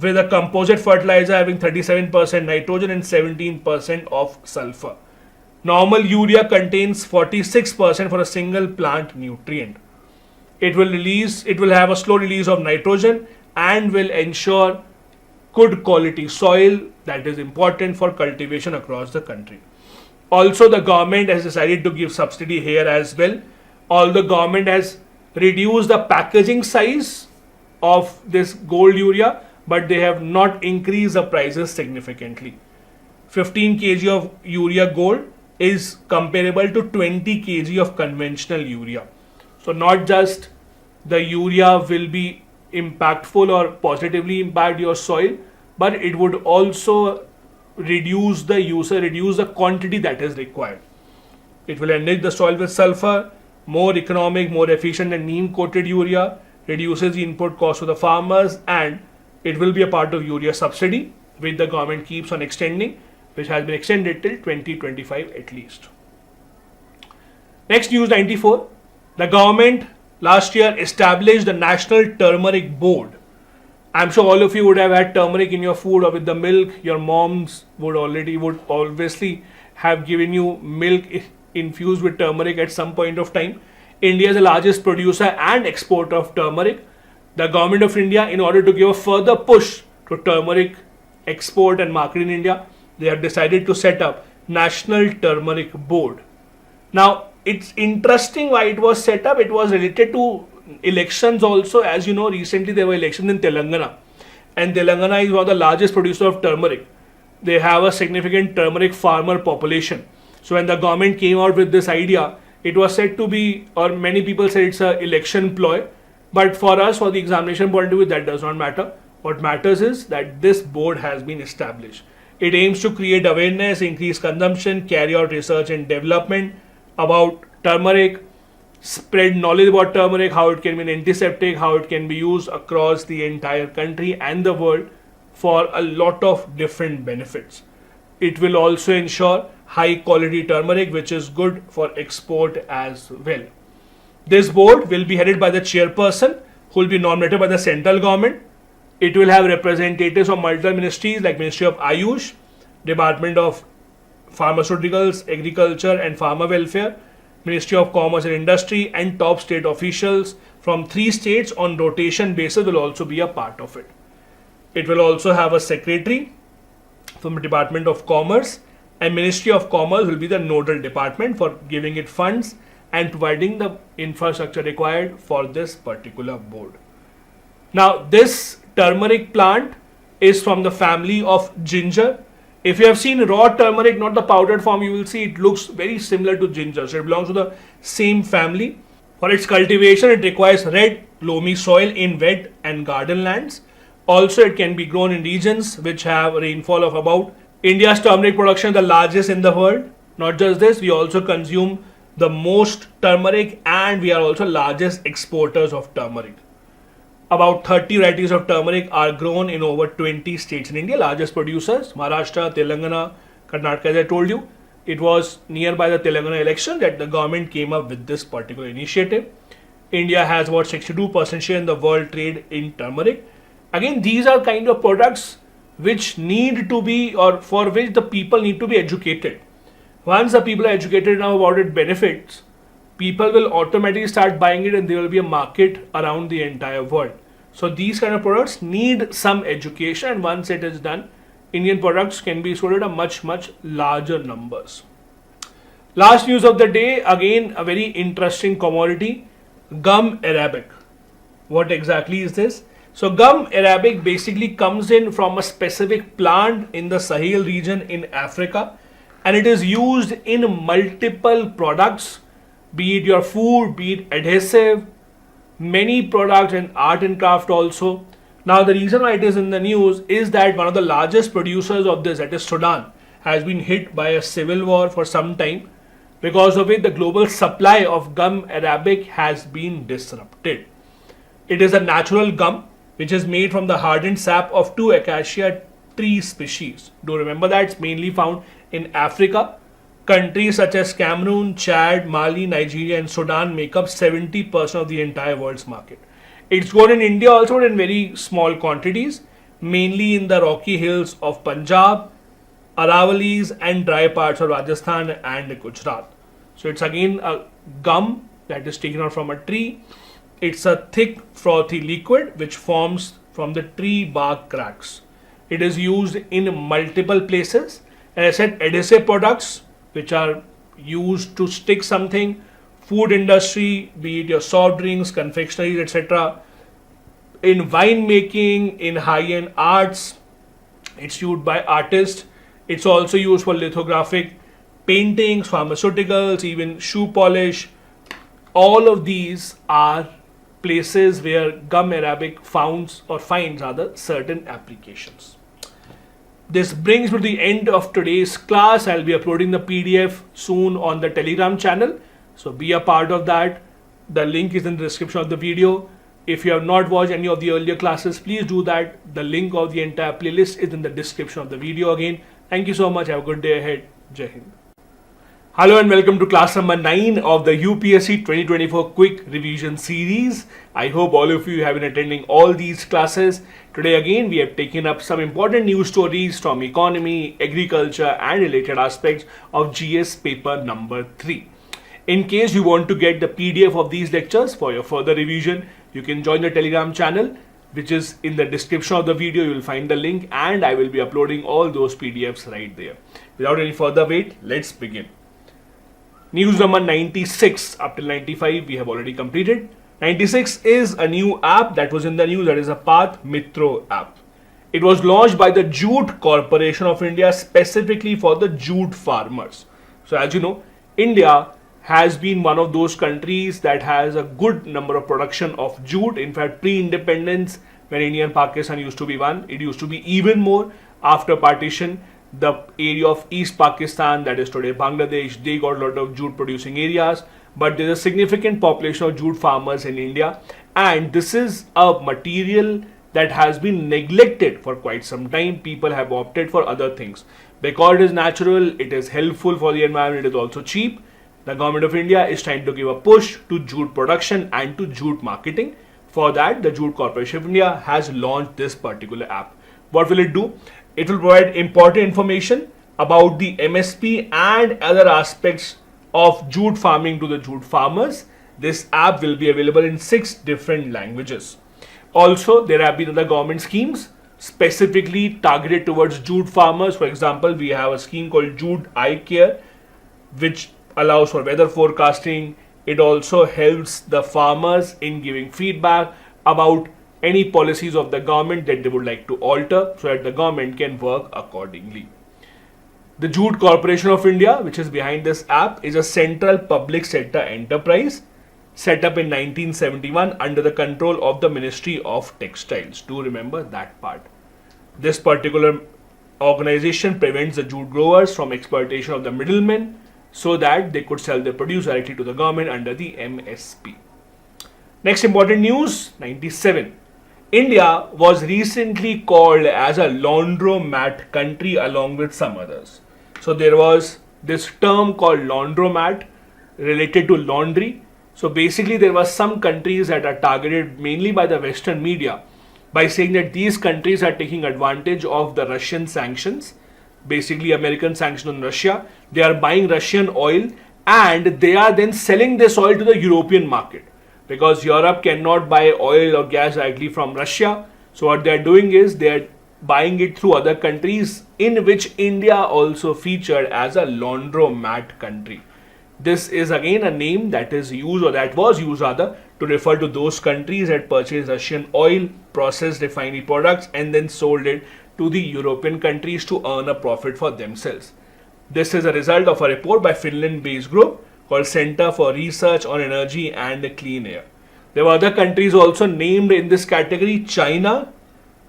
with a composite fertilizer having 37% nitrogen and 17% of sulfur. Normal urea contains 46% for a single plant nutrient. It will have a slow release of nitrogen and will ensure good quality soil that is important for cultivation across the country. Also, the government has decided to give subsidy here as well. Although the government has reduced the packaging size of this gold urea, but they have not increased the prices significantly. 15 kg of urea gold is comparable to 20 kg of conventional urea. So not just the urea will be impactful or positively impact your soil, but it would also reduce the quantity that is required. It will enrich the soil with sulfur, more economic, more efficient than neem coated urea, reduces the input cost to the farmers, and it will be a part of urea subsidy, which the government keeps on extending, which has been extended till 2025 at least. Next news, 94. The government last year established the National Turmeric Board. I'm sure all of you would have had turmeric in your food or with the milk. Your moms would obviously have given you milk infused with turmeric at some point of time. India is the largest producer and exporter of turmeric. The government of India, in order to give a further push to turmeric export and market in India, they have decided to set up National Turmeric Board. Now, it's interesting why it was set up. It was related to elections also. As you know, recently there were elections in Telangana, and Telangana is one of the largest producer of turmeric. They have a significant turmeric farmer population. So when the government came out with this idea, it was said to be, or many people said it's an election ploy. But for us, for the examination point of view, that does not matter. What matters is that this board has been established. It aims to create awareness, increase consumption, carry out research and development about turmeric, spread knowledge about turmeric, how it can be an antiseptic, how it can be used across the entire country and the world for a lot of different benefits. It will also ensure high quality turmeric, which is good for export as well. This board will be headed by the chairperson, who will be nominated by the central government. It will have representatives from multiple ministries like Ministry of Ayush, Department of Pharmaceuticals, Agriculture and Farmer Welfare, Ministry of Commerce and Industry, and top state officials from 3 states on rotation basis will also be a part of it. It will also have a secretary from the Department of Commerce, and Ministry of Commerce will be the nodal department for giving it funds and providing the infrastructure required for this particular board. Now, this turmeric plant is from the family of ginger. If you have seen raw turmeric, not the powdered form, you will see it looks very similar to ginger. So it belongs to the same family. For its cultivation, it requires red, loamy soil in wet and garden lands. Also, it can be grown in regions which have rainfall of about. India's turmeric production is the largest in the world. Not just this, we also consume the most turmeric, and we are also largest exporters of turmeric. About 30 varieties of turmeric are grown in over 20 states in India. Largest producers, Maharashtra, Telangana, Karnataka. As I told you, it was nearby the Telangana election that the government came up with this particular initiative. India has about 62% share in the world trade in turmeric. Again, these are kind of products which need to be, or for which the people need to be educated. Once the people are educated now about its benefits, people will automatically start buying it and there will be a market around the entire world. So these kind of products need some education, and once it is done, Indian products can be sold at a much larger numbers. Last news of the day, again a very interesting commodity, gum arabic. What exactly is this? So gum arabic basically comes in from a specific plant in the Sahel region in Africa, and it is used in multiple products, be it your food, be it adhesive, many products and art and craft also. Now the reason why it is in the news is that one of the largest producers of this, that is Sudan, has been hit by a civil war for some time, because of it the global supply of gum arabic has been disrupted. It is a natural gum which is made from the hardened sap of 2 acacia tree species. Do remember that it's mainly found in Africa. Countries such as Cameroon, Chad, Mali, Nigeria and Sudan make up 70% of the entire world's market. It's grown in India also, but in very small quantities, mainly in the rocky hills of Punjab, Aravallis and dry parts of Rajasthan and Gujarat. So it's again a gum that is taken out from a tree. It's a thick frothy liquid which forms from the tree bark cracks. It is used in multiple places. As I said, adhesive products which are used to stick something, food industry, be it your soft drinks, confectioneries, etc. In wine making, in high-end arts, it's used by artists. It's also used for lithographic paintings, pharmaceuticals, even shoe polish. All of these are places where gum arabic finds certain applications. This brings me to the end of today's class. I'll be uploading the PDF soon on the Telegram channel, so be a part of that. The link is in the description of the video. If you have not watched any of the earlier classes, please do that. The link of the entire playlist is in the description of the video again. Thank you so much. Have a good day ahead. Jai Hind. Hello and welcome to class number 9 of the UPSC 2024 Quick Revision Series. I hope all of you have been attending all these classes. Today again we have taken up some important news stories from economy, agriculture and related aspects of GS paper number 3. In case you want to get the PDF of these lectures for your further revision, you can join the Telegram channel, which is in the description of the video. You will find the link and I will be uploading all those PDFs right there. Without any further wait, let's begin. News number 96 up till 95 we have already completed. 96 is a new app that was in the news, that is a Path Mitro app. It was launched by the Jute Corporation of India specifically for the jute farmers. So as you know, India has been one of those countries that has a good number of production of jute. In fact, pre-independence, when India and Pakistan used to be one. It used to be even more after partition. The area of East Pakistan, that is today Bangladesh, they got a lot of jute producing areas, but there is a significant population of jute farmers in India, and this is a material that has been neglected for quite some time. People have opted for other things. Because it is natural, it is helpful for the environment, it is also cheap. The government of India is trying to give a push to jute production and to jute marketing. For that, the Jute Corporation of India has launched this particular app. What will it do? It will provide important information about the MSP and other aspects of jute farming to the jute farmers. This app will be available in 6 different languages. Also, there have been other government schemes specifically targeted towards jute farmers. For example, we have a scheme called Jute Eye Care, which allows for weather forecasting. It also helps the farmers in giving feedback about any policies of the government that they would like to alter so that the government can work accordingly. The Jute Corporation of India, which is behind this app, is a central public sector enterprise set up in 1971 under the control of the Ministry of Textiles. Do remember that part. This particular organization prevents the jute growers from exploitation of the middlemen so that they could sell their produce directly to the government under the MSP. Next important news, 97. India was recently called as a laundromat country along with some others. So there was this term called laundromat related to laundry. So basically there were some countries that are targeted mainly by the Western media by saying that these countries are taking advantage of the Russian sanctions, basically American sanctions on Russia. They are buying Russian oil and they are then selling this oil to the European market because Europe cannot buy oil or gas directly from Russia. So what they are doing is they are buying it through other countries, in which India also featured as a laundromat country. This is again a name that is used, or that was used rather, to refer to those countries that purchased Russian oil, processed refinery products and then sold it to the European countries to earn a profit for themselves. This is a result of a report by Finland-based group called Center for Research on Energy and Clean Air. There were other countries also named in this category: China,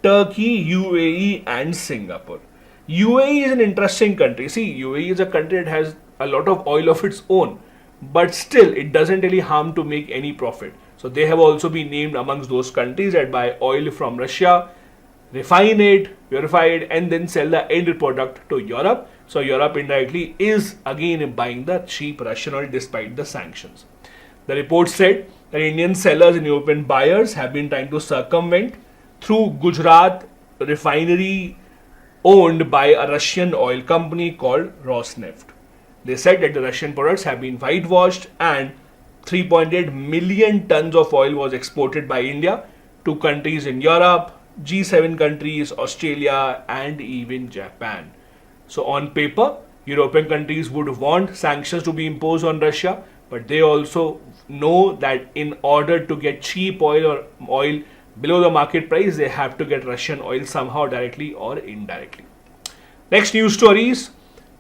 Turkey, UAE and Singapore. UAE is an interesting country. See, UAE is a country that has a lot of oil of its own, but still it doesn't really harm to make any profit. So they have also been named amongst those countries that buy oil from Russia, refine it, purify it and then sell the end product to Europe. So Europe indirectly is again buying the cheap Russian oil despite the sanctions. The report said that Indian sellers and European buyers have been trying to circumvent through Gujarat refinery owned by a Russian oil company called Rosneft. They said that the Russian products have been whitewashed and 3.8 million tons of oil was exported by India to countries in Europe, G7 countries, Australia and even Japan. So on paper, European countries would want sanctions to be imposed on Russia, but they also know that in order to get cheap oil or oil below the market price, they have to get Russian oil somehow directly or indirectly. Next news stories.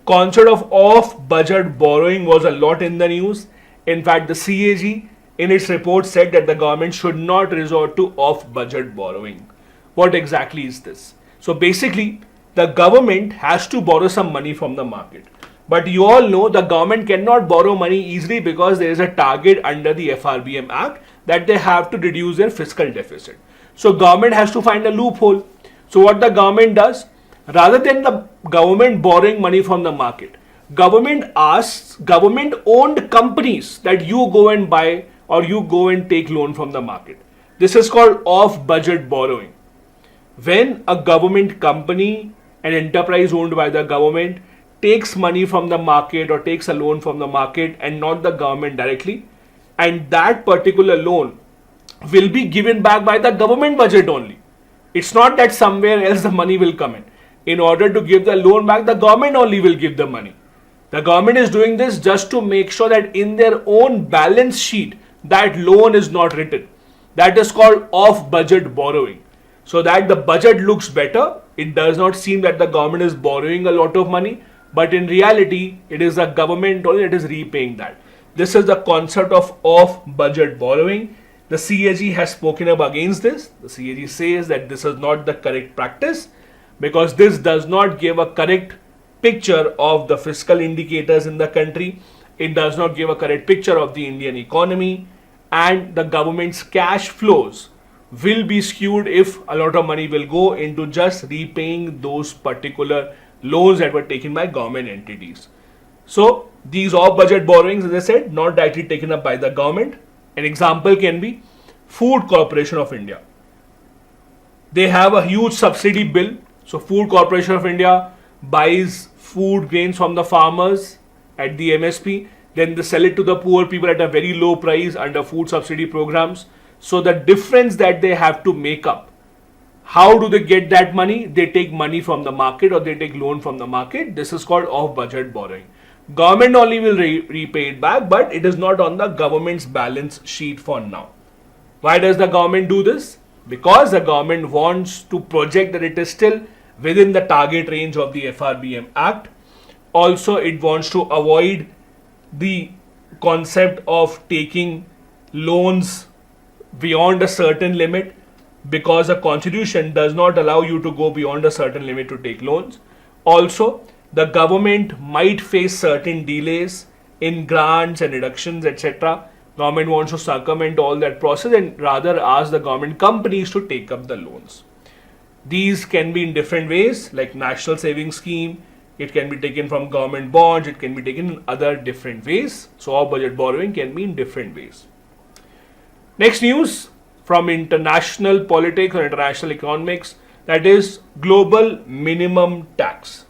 Concept of off-budget borrowing was a lot in the news. In fact, the CAG in its report said that the government should not resort to off-budget borrowing. What exactly is this? So basically, the government has to borrow some money from the market. But you all know the government cannot borrow money easily because there is a target under the FRBM Act that they have to reduce their fiscal deficit. So government has to find a loophole. So what the government does, rather than the government borrowing money from the market, government asks government-owned companies that you go and buy or you go and take loan from the market. This is called off-budget borrowing. When a government company, an enterprise owned by the government, takes money from the market or takes a loan from the market and not the government directly, and that particular loan will be given back by the government budget only. It's not that somewhere else the money will come in. In order to give the loan back, the government only will give the money. The government is doing this just to make sure that in their own balance sheet, that loan is not written. That is called off-budget borrowing. So that the budget looks better. It does not seem that the government is borrowing a lot of money, but in reality, it is the government only that is repaying that. This is the concept of off-budget borrowing. The CAG has spoken up against this. The CAG says that this is not the correct practice because this does not give a correct picture of the fiscal indicators in the country. It does not give a correct picture of the Indian economy, and the government's cash flows will be skewed if a lot of money will go into just repaying those particular loans that were taken by government entities. So these off-budget borrowings, as I said, not directly taken up by the government. An example can be Food Corporation of India. They have a huge subsidy bill. So Food Corporation of India buys food grains from the farmers at the MSP, then they sell it to the poor people at a very low price under food subsidy programs. So the difference that they have to make up, how do they get that money? They take money from the market or they take loan from the market. This is called off-budget borrowing. Government only will repay it back, but it is not on the government's balance sheet for now. Why does the government do this? Because the government wants to project that it is still within the target range of the FRBM Act. Also, it wants to avoid the concept of taking loans beyond a certain limit, because the constitution does not allow you to go beyond a certain limit to take loans. Also, the government might face certain delays in grants and deductions, etc. Government wants to circumvent all that process and rather ask the government companies to take up the loans. These can be in different ways, like National Savings Scheme. It can be taken from government bonds. It can be taken in other different ways. So off-budget borrowing can be in different ways. Next news from international politics or international economics, that is global minimum tax.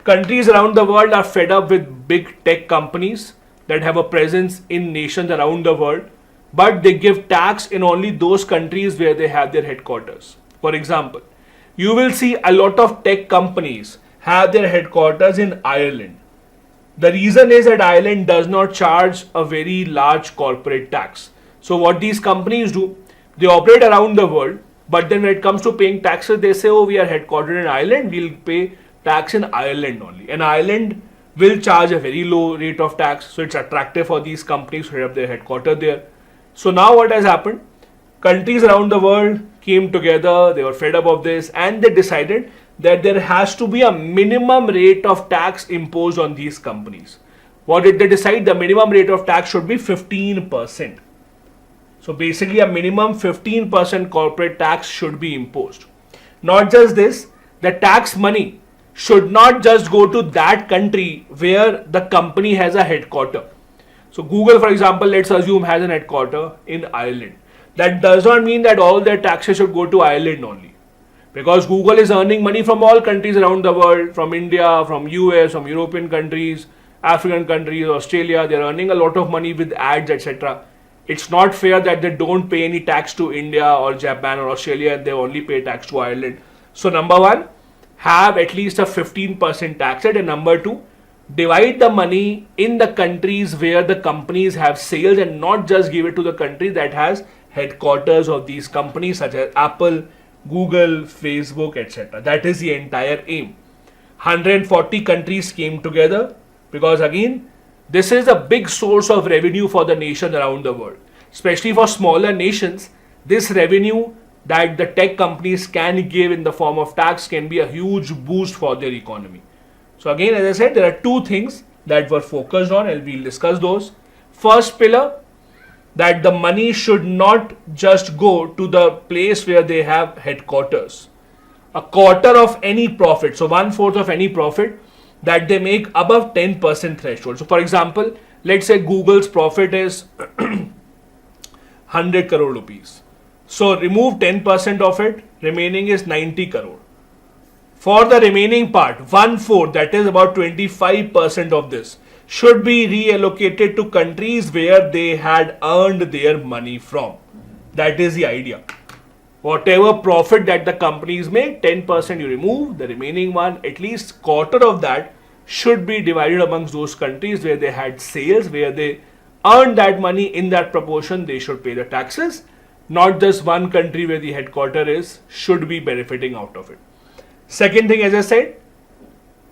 Countries around the world are fed up with big tech companies that have a presence in nations around the world, but they give tax in only those countries where they have their headquarters. For example, you will see a lot of tech companies have their headquarters in Ireland. The reason is that Ireland does not charge a very large corporate tax. So what these companies do, they operate around the world, but then when it comes to paying taxes, they say, oh, we are headquartered in Ireland, we'll pay tax in Ireland only. And Ireland will charge a very low rate of tax, so it's attractive for these companies to set up their headquarters there. So now what has happened? Countries around the world came together, they were fed up of this, and they decided that there has to be a minimum rate of tax imposed on these companies. What did they decide? The minimum rate of tax should be 15%. So basically a minimum 15% corporate tax should be imposed. Not just this, the tax money should not just go to that country where the company has a headquarter. So Google, for example, let's assume has an headquarter in Ireland. That does not mean that all their taxes should go to Ireland only. Because Google is earning money from all countries around the world, from India, from US, from European countries, African countries, Australia. They're earning a lot of money with ads, etc. It's not fair that they don't pay any tax to India or Japan or Australia and they only pay tax to Ireland. So number one, have at least a 15% tax rate, and number two, divide the money in the countries where the companies have sales and not just give it to the country that has headquarters of these companies such as Apple, Google, Facebook, etc. That is the entire aim. 140 countries came together because again, this is a big source of revenue for the nations around the world. Especially for smaller nations, this revenue that the tech companies can give in the form of tax can be a huge boost for their economy. So again, as I said, there are two things that were focused on and we'll discuss those. First pillar, that the money should not just go to the place where they have headquarters. A quarter of any profit, so 1/4 of any profit that they make above 10% threshold. So for example, let's say Google's profit is 100 crore rupees. So remove 10% of it, remaining is 90 crore. For the remaining part, 1/4, that is about 25% of this, should be reallocated to countries where they had earned their money from. That is the idea. Whatever profit that the companies make, 10% you remove, the remaining one, at least quarter of that should be divided amongst those countries where they had sales, where they earned that money in that proportion, they should pay the taxes. Not just one country where the headquarter is should be benefiting out of it. Second thing, as I said,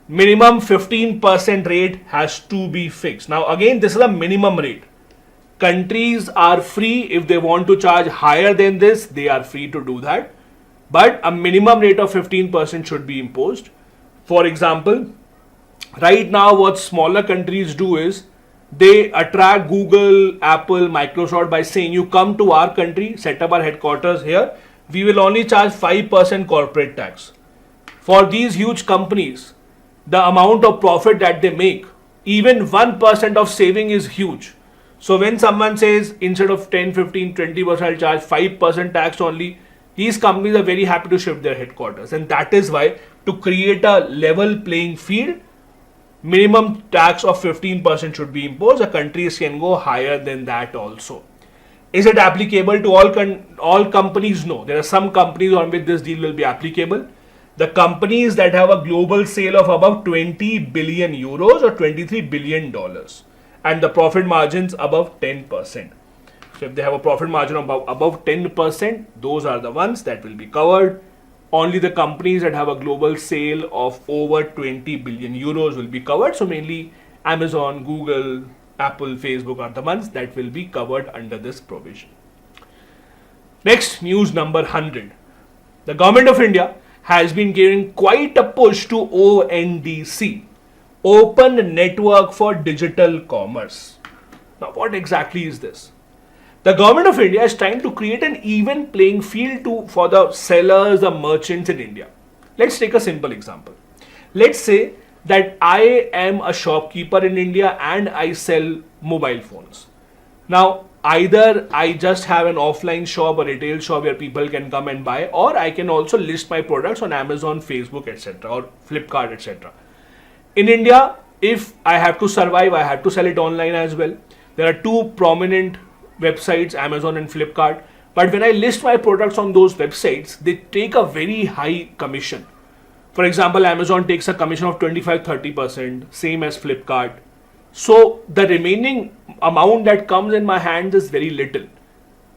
minimum 15% rate has to be fixed. Now again, this is a minimum rate. Countries are free. If they want to charge higher than this, they are free to do that. But a minimum rate of 15% should be imposed. For example, right now what smaller countries do is they attract Google, Apple, Microsoft by saying you come to our country, set up our headquarters here, we will only charge 5% corporate tax. For these huge companies, the amount of profit that they make, even 1% of saving is huge. So when someone says instead of 10, 15, 20% I'll charge 5% tax only, these companies are very happy to shift their headquarters. And that is why, to create a level playing field, minimum tax of 15% should be imposed. The countries can go higher than that also. Is it applicable to all companies? No. There are some companies on which this deal will be applicable. The companies that have a global sale of above 20 billion euros or $23 billion and the profit margins above 10%. So if they have a profit margin of above 10%, those are the ones that will be covered. Only the companies that have a global sale of over 20 billion euros will be covered. So mainly Amazon, Google, Apple, Facebook are the ones that will be covered under this provision. Next, news number 100. The Government of India has been giving quite a push to ONDC, Open Network for Digital Commerce. Now, what exactly is this? The Government of India is trying to create an even playing field for the sellers, the merchants in India. Let's take a simple example. Let's say that I am a shopkeeper in India and I sell mobile phones. Now, either I just have an offline shop or retail shop where people can come and buy, or I can also list my products on Amazon, Facebook, etc. or Flipkart, etc. In India, if I have to survive, I have to sell it online as well. There are two prominent websites, Amazon and Flipkart. But when I list my products on those websites, they take a very high commission. For example, Amazon takes a commission of 25-30%, same as Flipkart. So the remaining amount that comes in my hands is very little.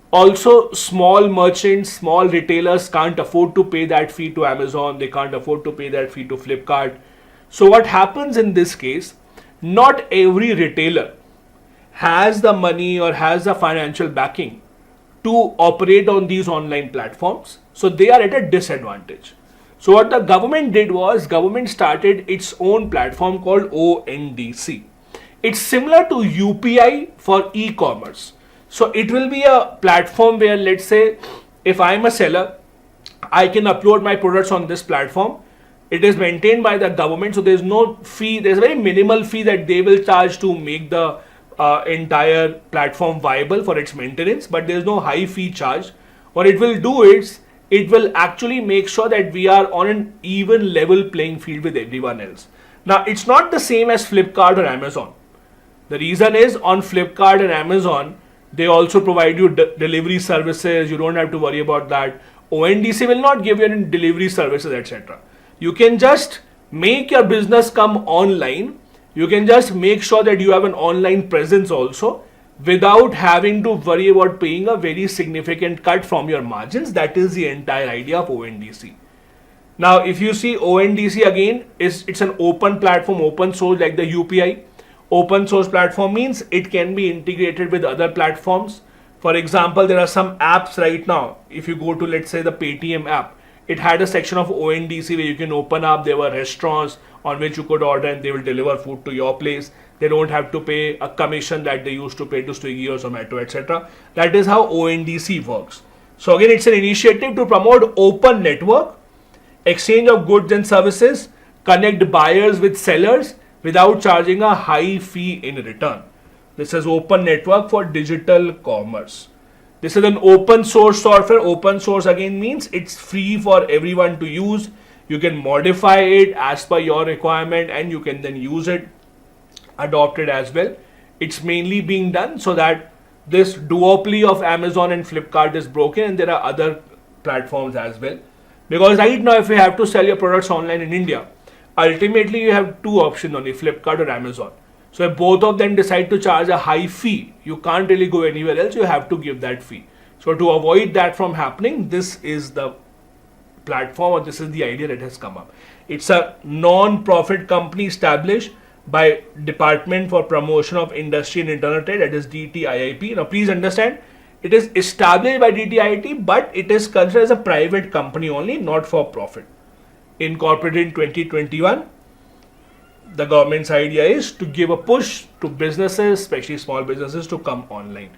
Also, small merchants, small retailers can't afford to pay that fee to Amazon. They can't afford to pay that fee to Flipkart. So what happens in this case, not every retailer has the money or has the financial backing to operate on these online platforms. So they are at a disadvantage. So what the government did was, government started its own platform called ONDC. It's similar to UPI for e-commerce. So it will be a platform where, let's say, if I'm a seller, I can upload my products on this platform. It is maintained by the government, so there's no fee. There's a very minimal fee that they will charge to make the entire platform viable for its maintenance, but there's no high fee charge. What it will do is, it will actually make sure that we are on an even level playing field with everyone else. Now, it's not the same as Flipkart or Amazon. The reason is, on Flipkart and Amazon, they also provide you delivery services. You don't have to worry about that. ONDC will not give you any delivery services, etc. You can just make your business come online. You can just make sure that you have an online presence also, without having to worry about paying a very significant cut from your margins. That is the entire idea of ONDC. Now, if you see ONDC again, it's an open platform, open source, like the UPI. Open source platform means it can be integrated with other platforms. For example, there are some apps right now. If you go to, let's say, the Paytm app, it had a section of ONDC where you can open up. There were restaurants on which you could order and they will deliver food to your place. They don't have to pay a commission that they used to pay to Swiggy or Zomato, etc. That is how ONDC works. So again, it's an initiative to promote open network, exchange of goods and services, connect buyers with sellers without charging a high fee in return. This is open network for digital commerce. This is an open source software. Open source again means it's free for everyone to use. You can modify it as per your requirement and you can then use it, adopt it as well. It's mainly being done so that this duopoly of Amazon and Flipkart is broken, and there are other platforms as well. Because right now, if you have to sell your products online in India, ultimately you have two options only, Flipkart or Amazon. So if both of them decide to charge a high fee, you can't really go anywhere else. You have to give that fee. So to avoid that from happening, this is the platform, or this is the idea that has come up. It's a non-profit company established by Department for Promotion of Industry and Internal Trade, that is DTIIP. Now please understand, it is established by DTIIP, but it is considered as a private company only, not for profit. Incorporated in 2021. The government's idea is to give a push to businesses, especially small businesses, to come online.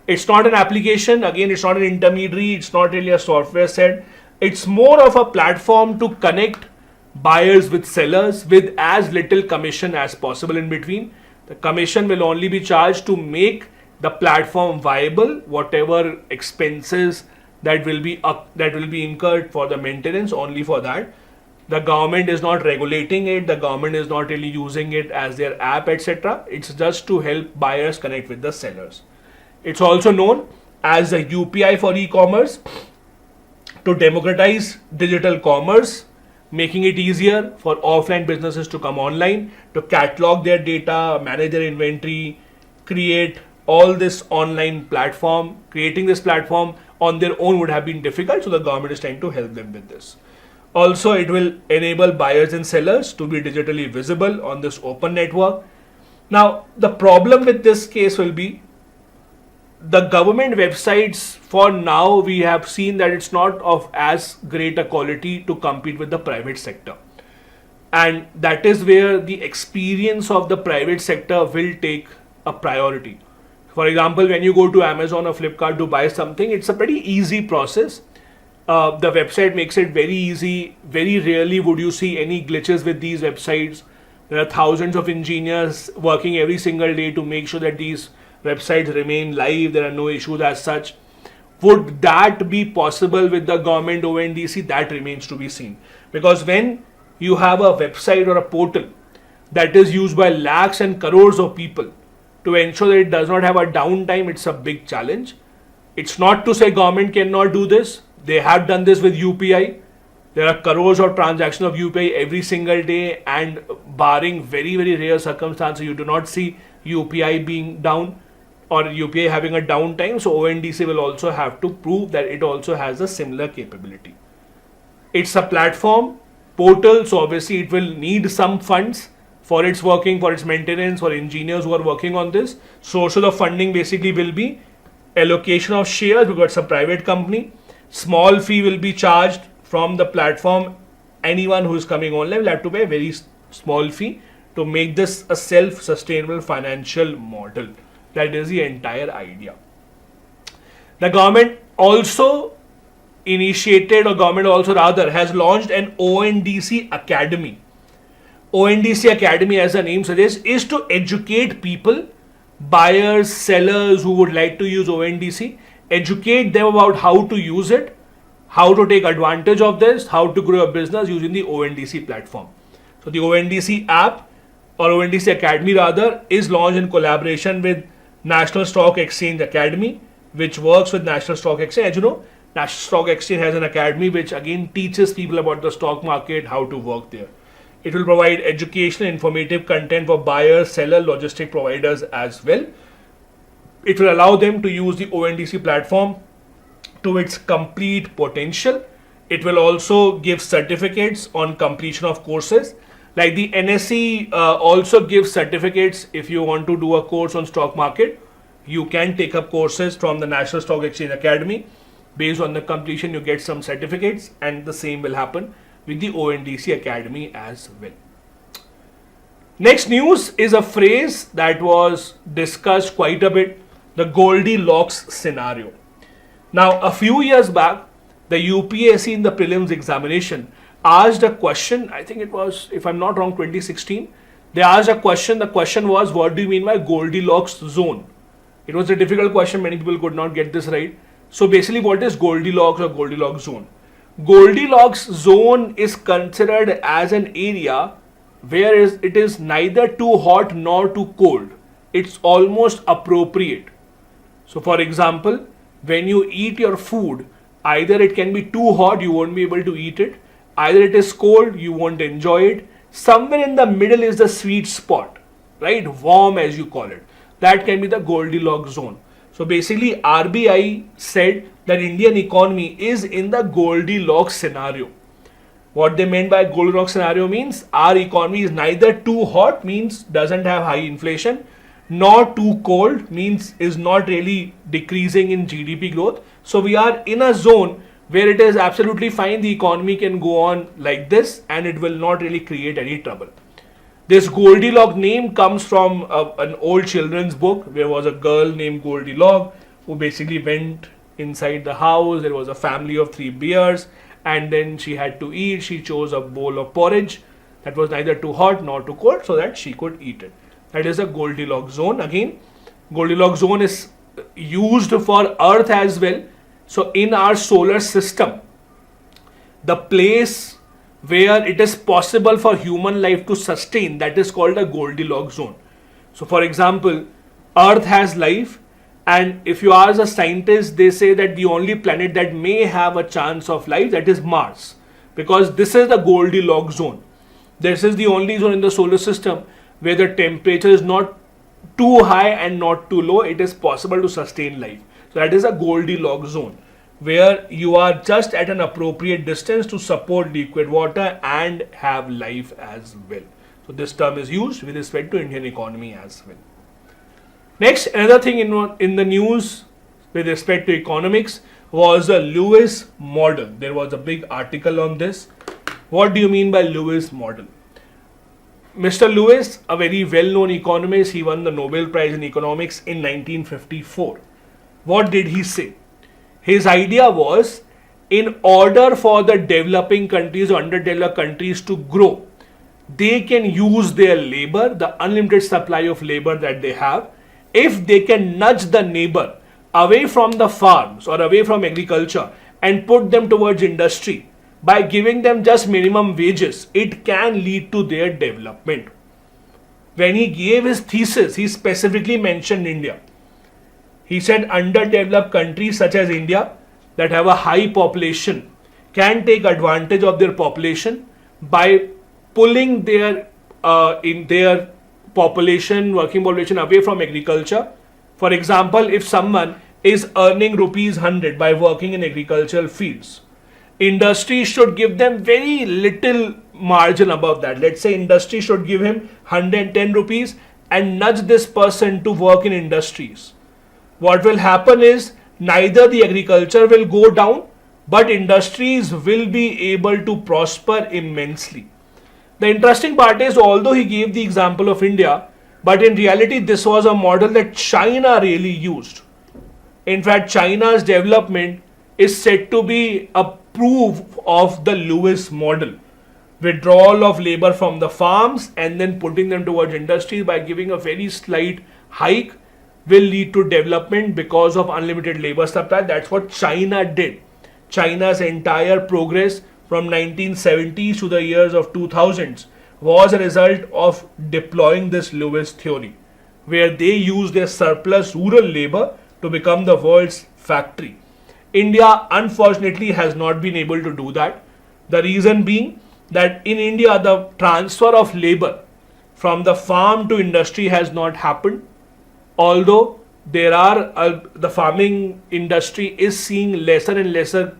It's not an application, again, it's not an intermediary, it's not really a software set. It's more of a platform to connect buyers with sellers with as little commission as possible in between. The commission will only be charged to make the platform viable, whatever expenses that will be incurred for the maintenance, only for that. The government is not regulating it, the government is not really using it as their app, etc. It's just to help buyers connect with the sellers. It's also known as the UPI for e-commerce, to democratize digital commerce, making it easier for offline businesses to come online, to catalog their data, manage their inventory, create all this online platform. Creating this platform on their own would have been difficult, so the government is trying to help them with this. Also, it will enable buyers and sellers to be digitally visible on this open network. Now, the problem with this case will be the government websites. For now, we have seen that it's not of as great a quality to compete with the private sector. And that is where the experience of the private sector will take a priority. For example, when you go to Amazon or Flipkart to buy something, it's a pretty easy process. The website makes it very easy. Very rarely would you see any glitches with these websites. There are thousands of engineers working every single day to make sure that these websites remain live. There are no issues as such. Would that be possible with the government ONDC? That remains to be seen. Because when you have a website or a portal that is used by lakhs and crores of people, to ensure that it does not have a downtime, it's a big challenge. It's not to say government cannot do this. They have done this with UPI. There are crores of transactions of UPI every single day, and barring very, very rare circumstances, you do not see UPI being down or UPI having a downtime. So ONDC will also have to prove that it also has a similar capability. It's a platform, portal, so obviously it will need some funds for its working, for its maintenance, for engineers who are working on this. Sources of funding basically will be allocation of shares, because it's a private company. Small fee will be charged from the platform. Anyone who is coming online will have to pay a very small fee to make this a self-sustainable financial model. That is the entire idea. The government also has launched an ONDC Academy. ONDC Academy, as the name suggests, is to educate people, buyers, sellers who would like to use ONDC, educate them about how to use it, how to take advantage of this, how to grow a business using the ONDC platform. So the ONDC app, or ONDC Academy rather, is launched in collaboration with National Stock Exchange Academy, which works with National Stock Exchange. As you know, National Stock Exchange has an academy which again teaches people about the stock market, how to work there. It will provide educational, informative content for buyers, sellers, logistic providers as well. It will allow them to use the ONDC platform to its complete potential. It will also give certificates on completion of courses. Like the NSE also gives certificates. If you want to do a course on stock market, you can take up courses from the National Stock Exchange Academy. Based on the completion, you get some certificates, and the same will happen with the ONDC Academy as well. Next news is a phrase that was discussed quite a bit, the Goldilocks scenario. Now, a few years back, the UPSC in the prelims examination asked a question. I think it was, if I'm not wrong, 2016. They asked a question. The question was, what do you mean by Goldilocks zone? It was a difficult question. Many people could not get this right. So basically, what is Goldilocks or Goldilocks zone? Goldilocks zone is considered as an area where it is neither too hot nor too cold. It's almost appropriate. So for example, when you eat your food, either it can be too hot, you won't be able to eat it. Either it is cold, you won't enjoy it. Somewhere in the middle is the sweet spot, right? Warm, as you call it. That can be the Goldilocks zone. So basically, RBI said that Indian economy is in the Goldilocks scenario. What they meant by Goldilocks scenario means our economy is neither too hot, means doesn't have high inflation, nor too cold, means is not really decreasing in GDP growth. So we are in a zone where it is absolutely fine, the economy can go on like this and it will not really create any trouble. This Goldilocks name comes from an old children's book. There was a girl named Goldilocks who basically went inside the house. There was a family of 3 bears and then she had to eat. She chose a bowl of porridge that was neither too hot nor too cold so that she could eat it. That is a Goldilocks zone. Again, Goldilocks zone is used for Earth as well. So in our solar system, the place where it is possible for human life to sustain, that is called a Goldilocks zone. So for example, Earth has life, and if you ask a scientist, they say that the only planet that may have a chance of life, that is Mars, because this is the Goldilocks zone. This is the only zone in the solar system where the temperature is not too high and not too low. It is possible to sustain life. So that is a Goldilocks zone where you are just at an appropriate distance to support liquid water and have life as well. So this term is used with respect to Indian economy as well. Next, another thing in the news with respect to economics was the Lewis model. There was a big article on this. What do you mean by Lewis model? Mr. Lewis, a very well-known economist, he won the Nobel Prize in Economics in 1954. What did he say? His idea was, in order for the developing countries or underdeveloped countries to grow, they can use their labor, the unlimited supply of labor that they have. If they can nudge the neighbor away from the farms or away from agriculture and put them towards industry, by giving them just minimum wages, it can lead to their development. When he gave his thesis, he specifically mentioned India. He said underdeveloped countries such as India that have a high population can take advantage of their population by pulling their working population away from agriculture. For example, if someone is earning rupees 100 by working in agricultural fields, industry should give them very little margin above that. Let's say industry should give him 110 rupees and nudge this person to work in industries. What will happen is neither the agriculture will go down, but industries will be able to prosper immensely. The interesting part is, although he gave the example of India, but in reality this was a model that China really used. In fact, China's development is said to be a proof of the Lewis model. Withdrawal of labor from the farms and then putting them towards industry by giving a very slight hike will lead to development because of unlimited labor supply. That's what China did. China's entire progress from 1970s to the years of 2000s was a result of deploying this Lewis theory, where they used their surplus rural labor to become the world's factory. India unfortunately has not been able to do that. The reason being that in India the transfer of labor from the farm to industry has not happened. Although the farming industry is seeing lesser and lesser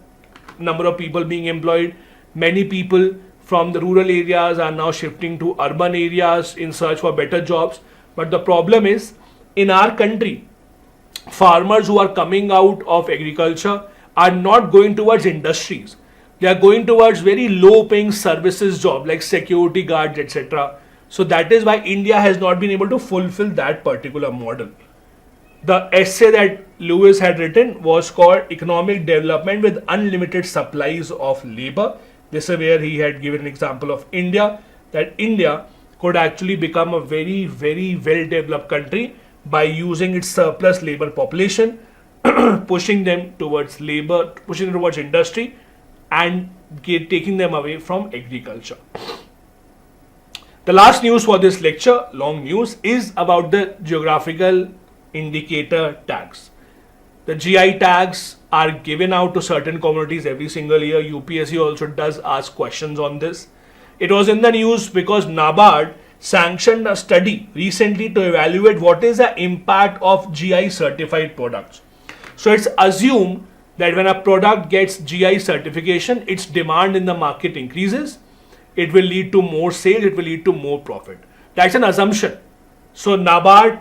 number of people being employed. Many people from the rural areas are now shifting to urban areas in search for better jobs. But the problem is, in our country, farmers who are coming out of agriculture are not going towards industries. They are going towards very low paying services jobs like security guards, etc. So that is why India has not been able to fulfill that particular model. The essay that Lewis had written was called Economic Development with Unlimited Supplies of Labor. This is where he had given an example of India, that India could actually become a very, very well developed country by using its surplus labor population, pushing them towards labor, pushing them towards industry, and taking them away from agriculture. The last news for this lecture, long news, is about the geographical indicator tags. The GI tags are given out to certain communities every single year. UPSC also does ask questions on this. It was in the news because NABARD sanctioned a study recently to evaluate what is the impact of GI certified products. So it's assumed that when a product gets GI certification, its demand in the market increases. It will lead to more sales, it will lead to more profit. That's an assumption. So NABARD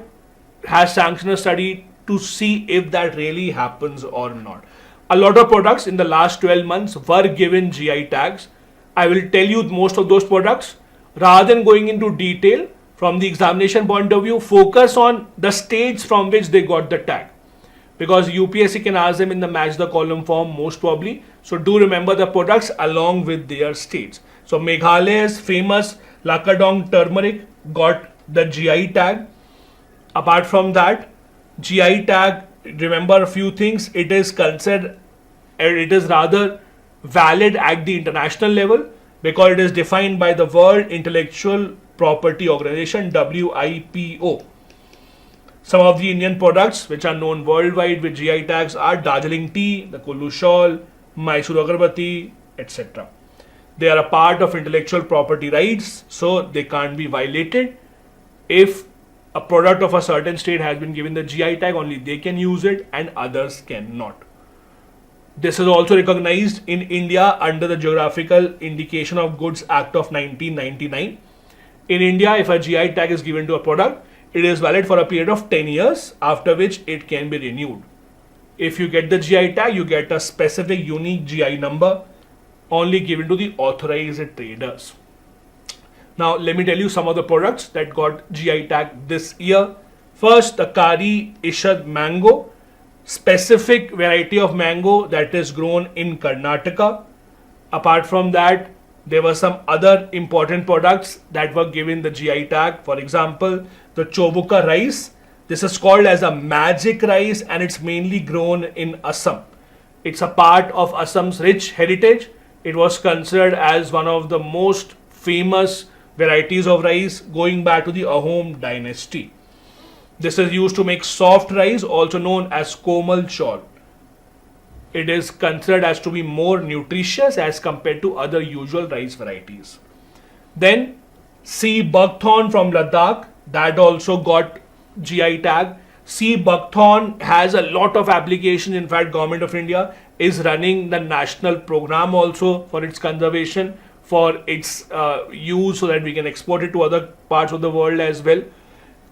has sanctioned a study to see if that really happens or not. A lot of products in the last 12 months were given GI tags. I will tell you most of those products. Rather than going into detail from the examination point of view, focus on the stage from which they got the tag. Because UPSC can ask them in the match the column form most probably. So do remember the products along with their states. So Meghalaya's famous Lakadong turmeric got the GI tag. Apart from that, GI tag, remember a few things. It is considered, it is rather valid at the international level because it is defined by the World Intellectual Property Organization, WIPO. Some of the Indian products which are known worldwide with GI tags are Darjeeling tea, the Kullu shawl, Mysore agarbatti, etc. They are a part of intellectual property rights, so they can't be violated. If a product of a certain state has been given the GI tag, only they can use it and others cannot. This is also recognized in India under the Geographical Indication of Goods Act of 1999. In India, if a GI tag is given to a product, it is valid for a period of 10 years, after which it can be renewed. If you get the GI tag, you get a specific unique GI number only given to the authorized traders. Now, let me tell you some of the products that got GI tag this year. First, the Kari Ishad mango, specific variety of mango that is grown in Karnataka. Apart from that, there were some other important products that were given the GI tag. For example, the Chobuka rice. This is called as a magic rice and it's mainly grown in Assam. It's a part of Assam's rich heritage. It was considered as one of the most famous varieties of rice going back to the Ahom dynasty. This is used to make soft rice, also known as komal chaul. It is considered as to be more nutritious as compared to other usual rice varieties. Then sea buckthorn from Ladakh, that also got GI tag. Sea buckthorn has a lot of application. In fact, Government of India is running the national program also for its conservation, for its use so that we can export it to other parts of the world as well.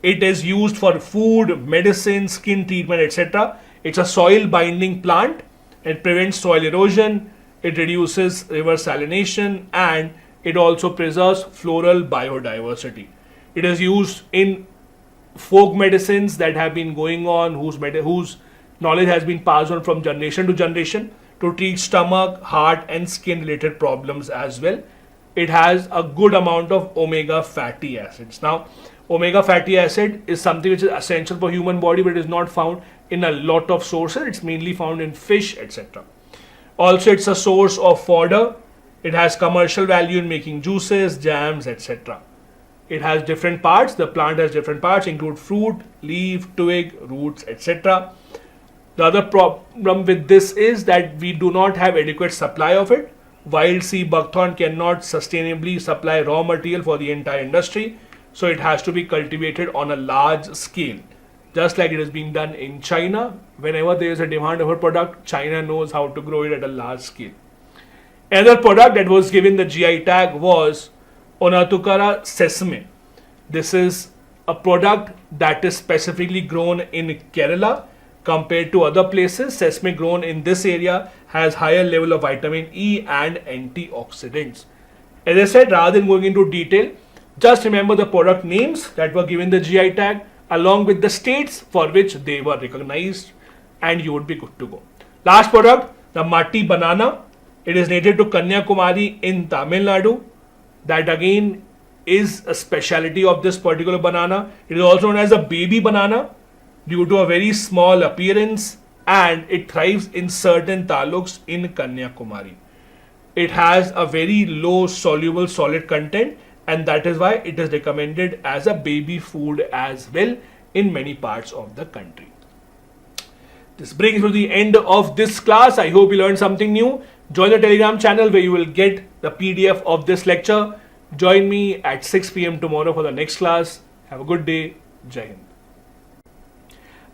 It is used for food, medicine, skin treatment, etc. It's a soil binding plant. It prevents soil erosion, it reduces river salination, and it also preserves floral biodiversity. It is used in folk medicines that have been going on, whose knowledge has been passed on from generation to generation to treat stomach, heart, and skin related problems as well. It has a good amount of omega fatty acids. Now, omega fatty acid is something which is essential for human body, but it is not found in a lot of sources. It's mainly found in fish, etc. Also, it's a source of fodder. It has commercial value in making juices, jams, etc. It has different parts. The plant has different parts, include fruit, leaf, twig, roots, etc. The other problem with this is that we do not have adequate supply of it. Wild sea buckthorn cannot sustainably supply raw material for the entire industry, so it has to be cultivated on a large scale. Just like it is being done in China, whenever there is a demand of a product, China knows how to grow it at a large scale. Another product that was given the GI tag was Onatukara sesame. This is a product that is specifically grown in Kerala. Compared to other places, sesame grown in this area has higher level of vitamin E and antioxidants. As I said, rather than going into detail, just remember the product names that were given the GI tag along with the states for which they were recognized, and you would be good to go. Last product, the Mati banana. It is native to Kanyakumari in Tamil Nadu. That again is a speciality of this particular banana. It is also known as a baby banana due to a very small appearance, and it thrives in certain taluks in Kanyakumari. It has a very low soluble solid content, and that is why it is recommended as a baby food as well in many parts of the country. This brings me to the end of this class. I hope you learned something new. Join the Telegram channel where you will get the PDF of this lecture. Join me at 6 p.m. tomorrow for the next class. Have a good day. Jai Hind.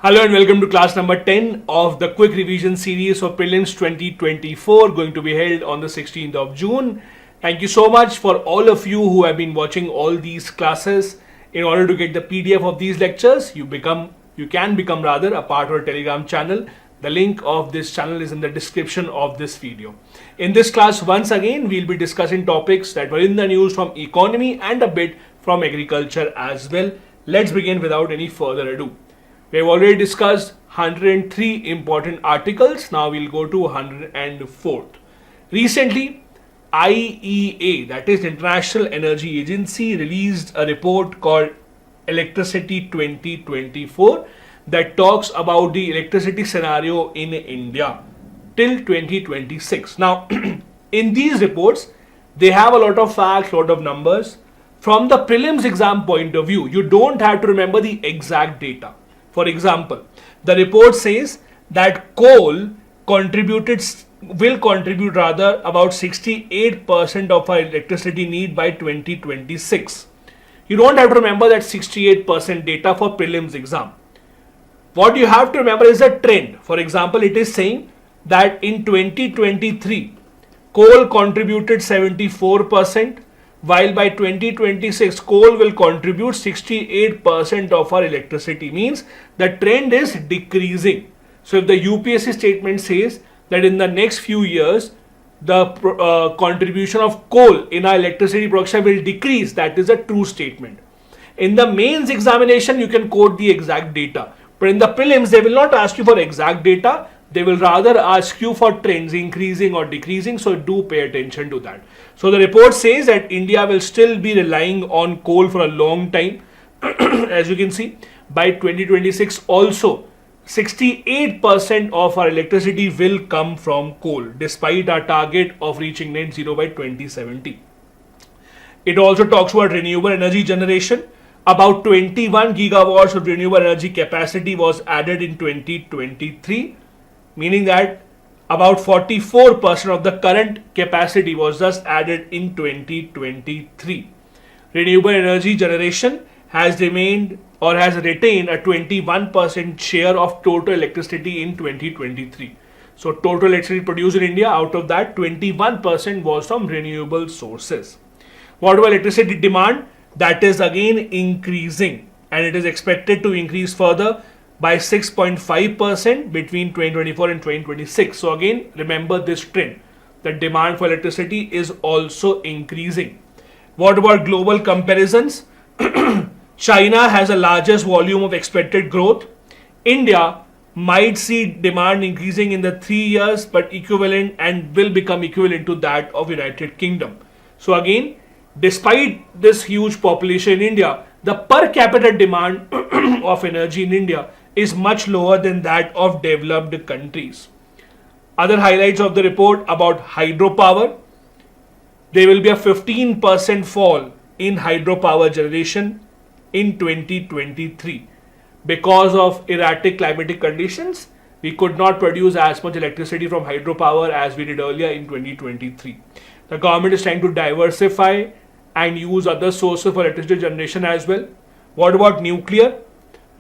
Hello and welcome to class number 10 of the Quick Revision Series for Prelims 2024, going to be held on the 16th of June. Thank you so much for all of you who have been watching all these classes. In order to get the PDF of these lectures, you can become a part of our Telegram channel. The link of this channel is in the description of this video. In this class, once again, we'll be discussing topics that were in the news from economy and a bit from agriculture as well. Let's begin without any further ado. We have already discussed 103 important articles. Now we'll go to 104th. Recently, IEA, that is International Energy Agency, released a report called Electricity 2024 that talks about the electricity scenario in India till 2026. Now, in these reports, they have a lot of facts, lot of numbers. From the prelims exam point of view, you don't have to remember the exact data. For example, the report says that coal will contribute about 68% of our electricity need by 2026. You don't have to remember that 68% data for prelims exam. What you have to remember is a trend. For example, it is saying that in 2023, coal contributed 74%, while by 2026, coal will contribute 68% of our electricity. Means the trend is decreasing. So if the UPSC statement says that in the next few years, the contribution of coal in our electricity production will decrease, that is a true statement. In the mains examination, you can quote the exact data. But in the prelims, they will not ask you for exact data. They will rather ask you for trends increasing or decreasing. So do pay attention to that. So the report says that India will still be relying on coal for a long time. As you can see, by 2026 also, 68% of our electricity will come from coal, despite our target of reaching net zero by 2070. It also talks about renewable energy generation. About 21 gigawatts of renewable energy capacity was added in 2023, meaning that about 44% of the current capacity was just added in 2023. Renewable energy generation has retained a 21% share of total electricity in 2023. So total electricity produced in India, out of that 21% was from renewable sources. What about electricity demand? That is again increasing, and it is expected to increase further by 6.5% between 2024 and 2026. So again, remember this trend. The demand for electricity is also increasing. What about global comparisons? China has the largest volume of expected growth. India might see demand increasing in the 3 years, but equivalent and will become equivalent to that of United Kingdom. So again, despite this huge population in India, the per capita demand of energy in India is much lower than that of developed countries. Other highlights of the report about hydropower. There will be a 15% fall in hydropower generation in 2023. Because of erratic climatic conditions, we could not produce as much electricity from hydropower as we did earlier in 2023. The government is trying to diversify and use other sources for electricity generation as well. What about nuclear?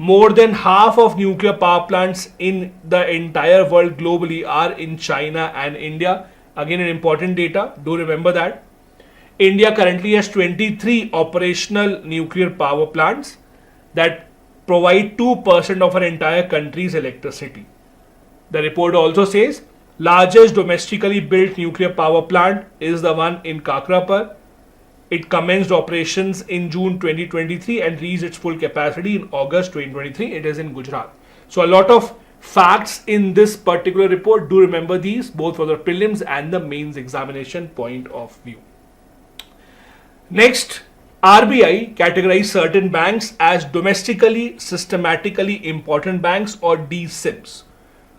More than half of nuclear power plants in the entire world globally are in China and India. Again, an important data. Do remember that. India currently has 23 operational nuclear power plants that provide 2% of our entire country's electricity. The report also says largest domestically built nuclear power plant is the one in Kakrapar. It commenced operations in June 2023 and reached its full capacity in August 2023. It is in Gujarat. So a lot of facts in this particular report. Do remember these, both for the prelims and the mains examination point of view. Next, RBI categorized certain banks as domestically systematically important banks or DSIBs.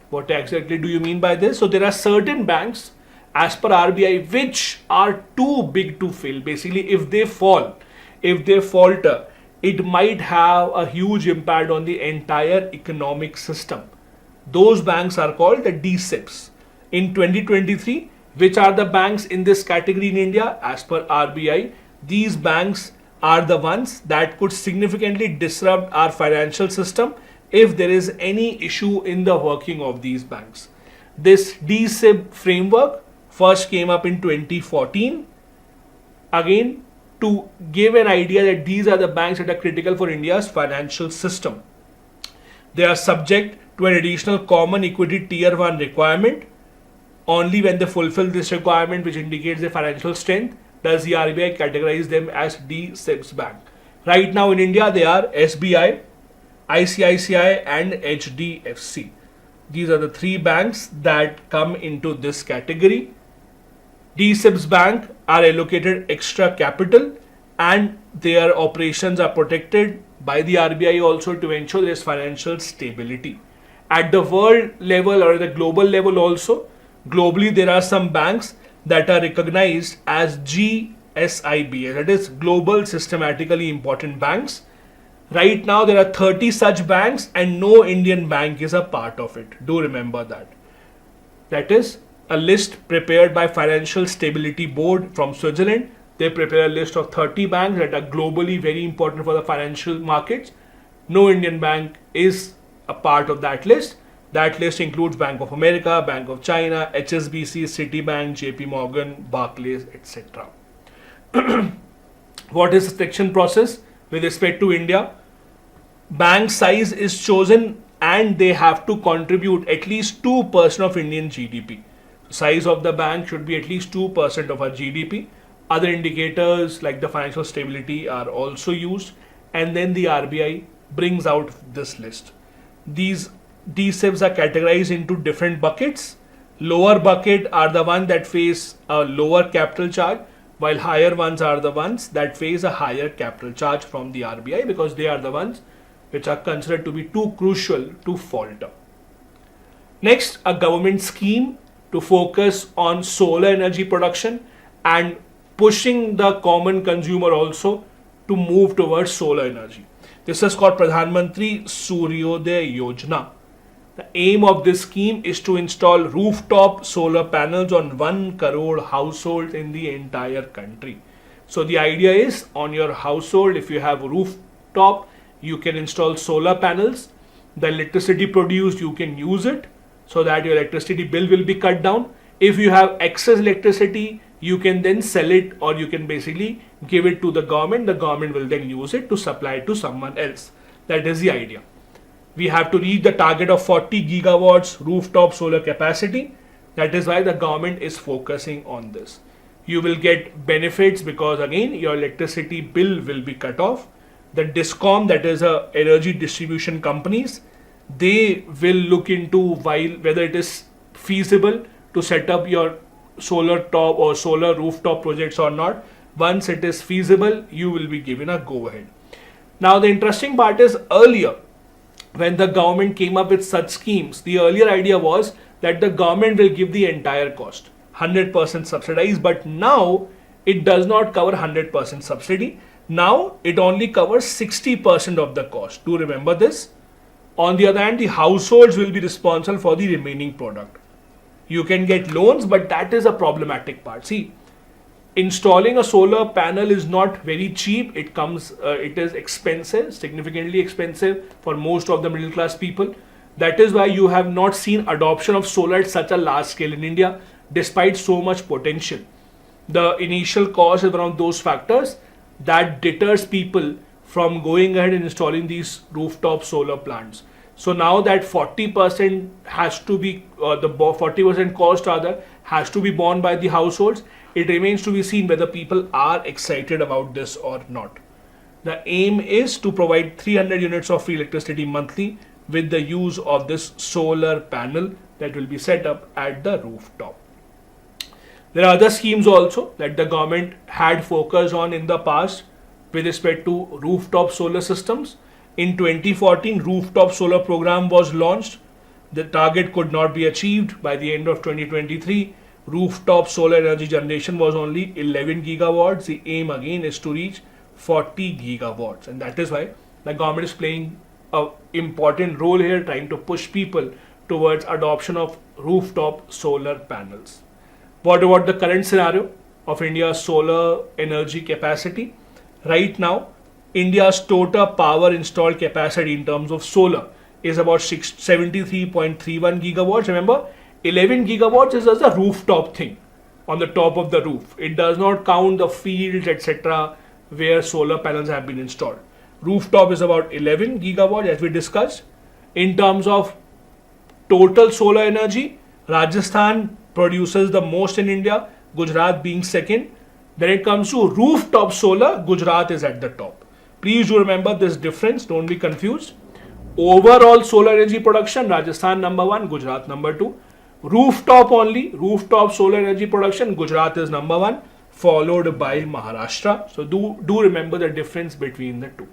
What exactly do you mean by this? So there are certain banks as per RBI which are too big to fail. Basically, if they falter, it might have a huge impact on the entire economic system. Those banks are called the DSIBs. In 2023, which are the banks in this category in India? As per RBI, these banks are the ones that could significantly disrupt our financial system if there is any issue in the working of these banks. This DSIB framework first came up in 2014. Again, to give an idea that these are the banks that are critical for India's financial system. They are subject to an additional common equity tier 1 requirement. Only when they fulfill this requirement, which indicates their financial strength, does the RBI categorize them as DSIBs bank. Right now in India, they are SBI, ICICI and HDFC. These are the three banks that come into this category. DSIBs bank are allocated extra capital and their operations are protected by the RBI also to ensure there is financial stability. At the world level or the global level also, globally there are some banks that are recognized as GSIBs, that is Global Systematically Important Banks. Right now there are 30 such banks and no Indian bank is a part of it. Do remember that. That is a list prepared by Financial Stability Board from Switzerland. They prepare a list of 30 banks that are globally very important for the financial markets. No Indian bank is a part of that list. That list includes Bank of America, Bank of China, HSBC, Citibank, JP Morgan, Barclays, etc. What is the selection process with respect to India? Bank size is chosen and they have to contribute at least 2% of Indian GDP. Size of the bank should be at least 2% of our GDP. Other indicators like the financial stability are also used, and then the RBI brings out this list. These DSIBs are categorized into different buckets. Lower bucket are the ones that face a lower capital charge, while higher ones are the ones that face a higher capital charge from the RBI because they are the ones which are considered to be too crucial to falter. Next, a government scheme to focus on solar energy production and pushing the common consumer also to move towards solar energy. This is called Pradhan Mantri Suryodaya Yojana. The aim of this scheme is to install rooftop solar panels on 1 crore households in the entire country. So the idea is, on your household, if you have a rooftop, you can install solar panels. The electricity produced, you can use it so that your electricity bill will be cut down. If you have excess electricity, you can then sell it or you can basically give it to the government. The government will then use it to supply it to someone else. That is the idea. We have to reach the target of 40 gigawatts rooftop solar capacity. That is why the government is focusing on this. You will get benefits because again your electricity bill will be cut off. The Discom, that is a energy distribution companies, they will look into whether it is feasible to set up your solar top or solar rooftop projects or not. Once it is feasible, you will be given a go ahead. Now the interesting part is, earlier when the government came up with such schemes, the earlier idea was that the government will give the entire cost, 100% subsidized, but now it does not cover 100% subsidy. Now it only covers 60% of the cost. Do remember this. On the other hand, the households will be responsible for the remaining product. You can get loans, but that is a problematic part. See, installing a solar panel is not very cheap. It is expensive, significantly expensive for most of the middle class people. That is why you have not seen adoption of solar at such a large scale in India, despite so much potential. The initial cost is one of those factors that deters people from going ahead and installing these rooftop solar plants. So now that 40% has to be, the 40% cost rather has to be borne by the households, it remains to be seen whether people are excited about this or not. The aim is to provide 300 units of free electricity monthly with the use of this solar panel that will be set up at the rooftop. There are other schemes also that the government had focused on in the past with respect to rooftop solar systems. In 2014, rooftop solar program was launched. The target could not be achieved. By the end of 2023, rooftop solar energy generation was only 11 gigawatts. The aim again is to reach 40 gigawatts. And that is why the government is playing an important role here, trying to push people towards adoption of rooftop solar panels. What about the current scenario of India's solar energy capacity? Right now, India's total power installed capacity in terms of solar is about 73.31 gigawatts. Remember, 11 gigawatts is as a rooftop thing on the top of the roof. It does not count the fields, etc., where solar panels have been installed. Rooftop is about 11 gigawatts, as we discussed. In terms of total solar energy, Rajasthan produces the most in India, Gujarat being second. When it comes to rooftop solar, Gujarat is at the top. Please do remember this difference, don't be confused. Overall solar energy production, Rajasthan number 1, Gujarat number 2. Rooftop only, rooftop solar energy production, Gujarat is number 1, followed by Maharashtra. So do remember the difference between the two.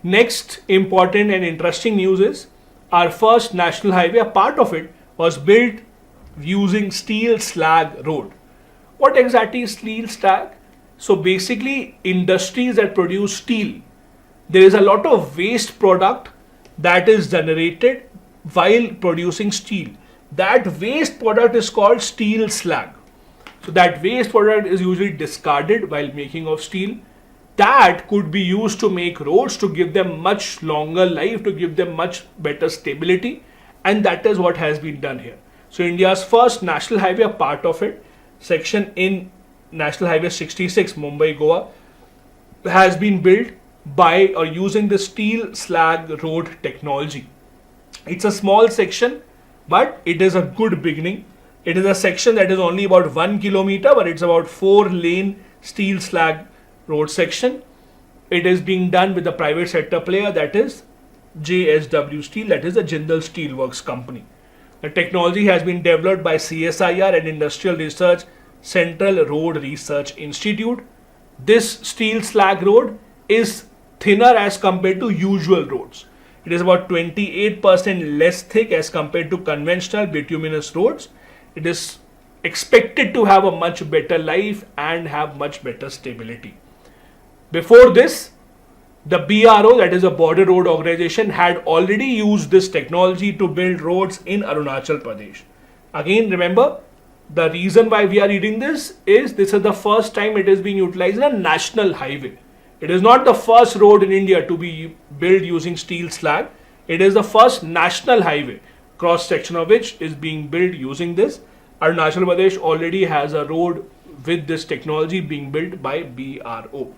Next important and interesting news is our first national highway, a part of it was built using steel slag road. What exactly is steel slag? So basically industries that produce steel, there is a lot of waste product that is generated while producing steel. That waste product is called steel slag. So that waste product is usually discarded while making of steel. That could be used to make roads, to give them much longer life, to give them much better stability, and that is what has been done here. So India's first national highway, a part of it, section in National Highway 66 Mumbai Goa, has been built by or using the steel slag road technology. It's a small section, but it is a good beginning. It is a section that is only about 1 kilometer, but it's about 4-lane steel slag road section. It is being done with a private sector player, that is JSW Steel, that is the Jindal Steel Works company. The technology has been developed by CSIR and Industrial Research Central Road Research Institute. This steel slag road is thinner as compared to usual roads. It is about 28% less thick as compared to conventional bituminous roads. It is expected to have a much better life and have much better stability. Before this, the BRO, that is a Border Road Organization, had already used this technology to build roads in Arunachal Pradesh. Again, remember, the reason why we are reading this is the first time it is being utilized in a national highway. It is not the first road in India to be built using steel slag. It is the first national highway, cross section of which is being built using this. Arunachal Pradesh already has a road with this technology being built by BRO.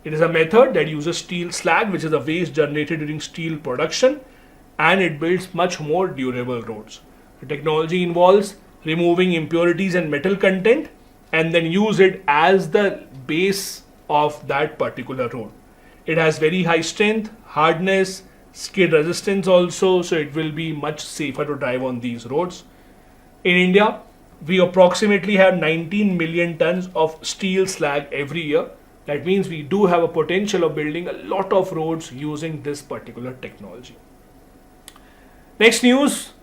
It is a method that uses steel slag, which is a waste generated during steel production, and it builds much more durable roads. The technology involves removing impurities and metal content and then use it as the base of that particular road. It has very high strength, hardness, skid resistance also, so it will be much safer to drive on these roads. In India, we approximately have 19 million tons of steel slag every year. That means we do have a potential of building a lot of roads using this particular technology. Next news,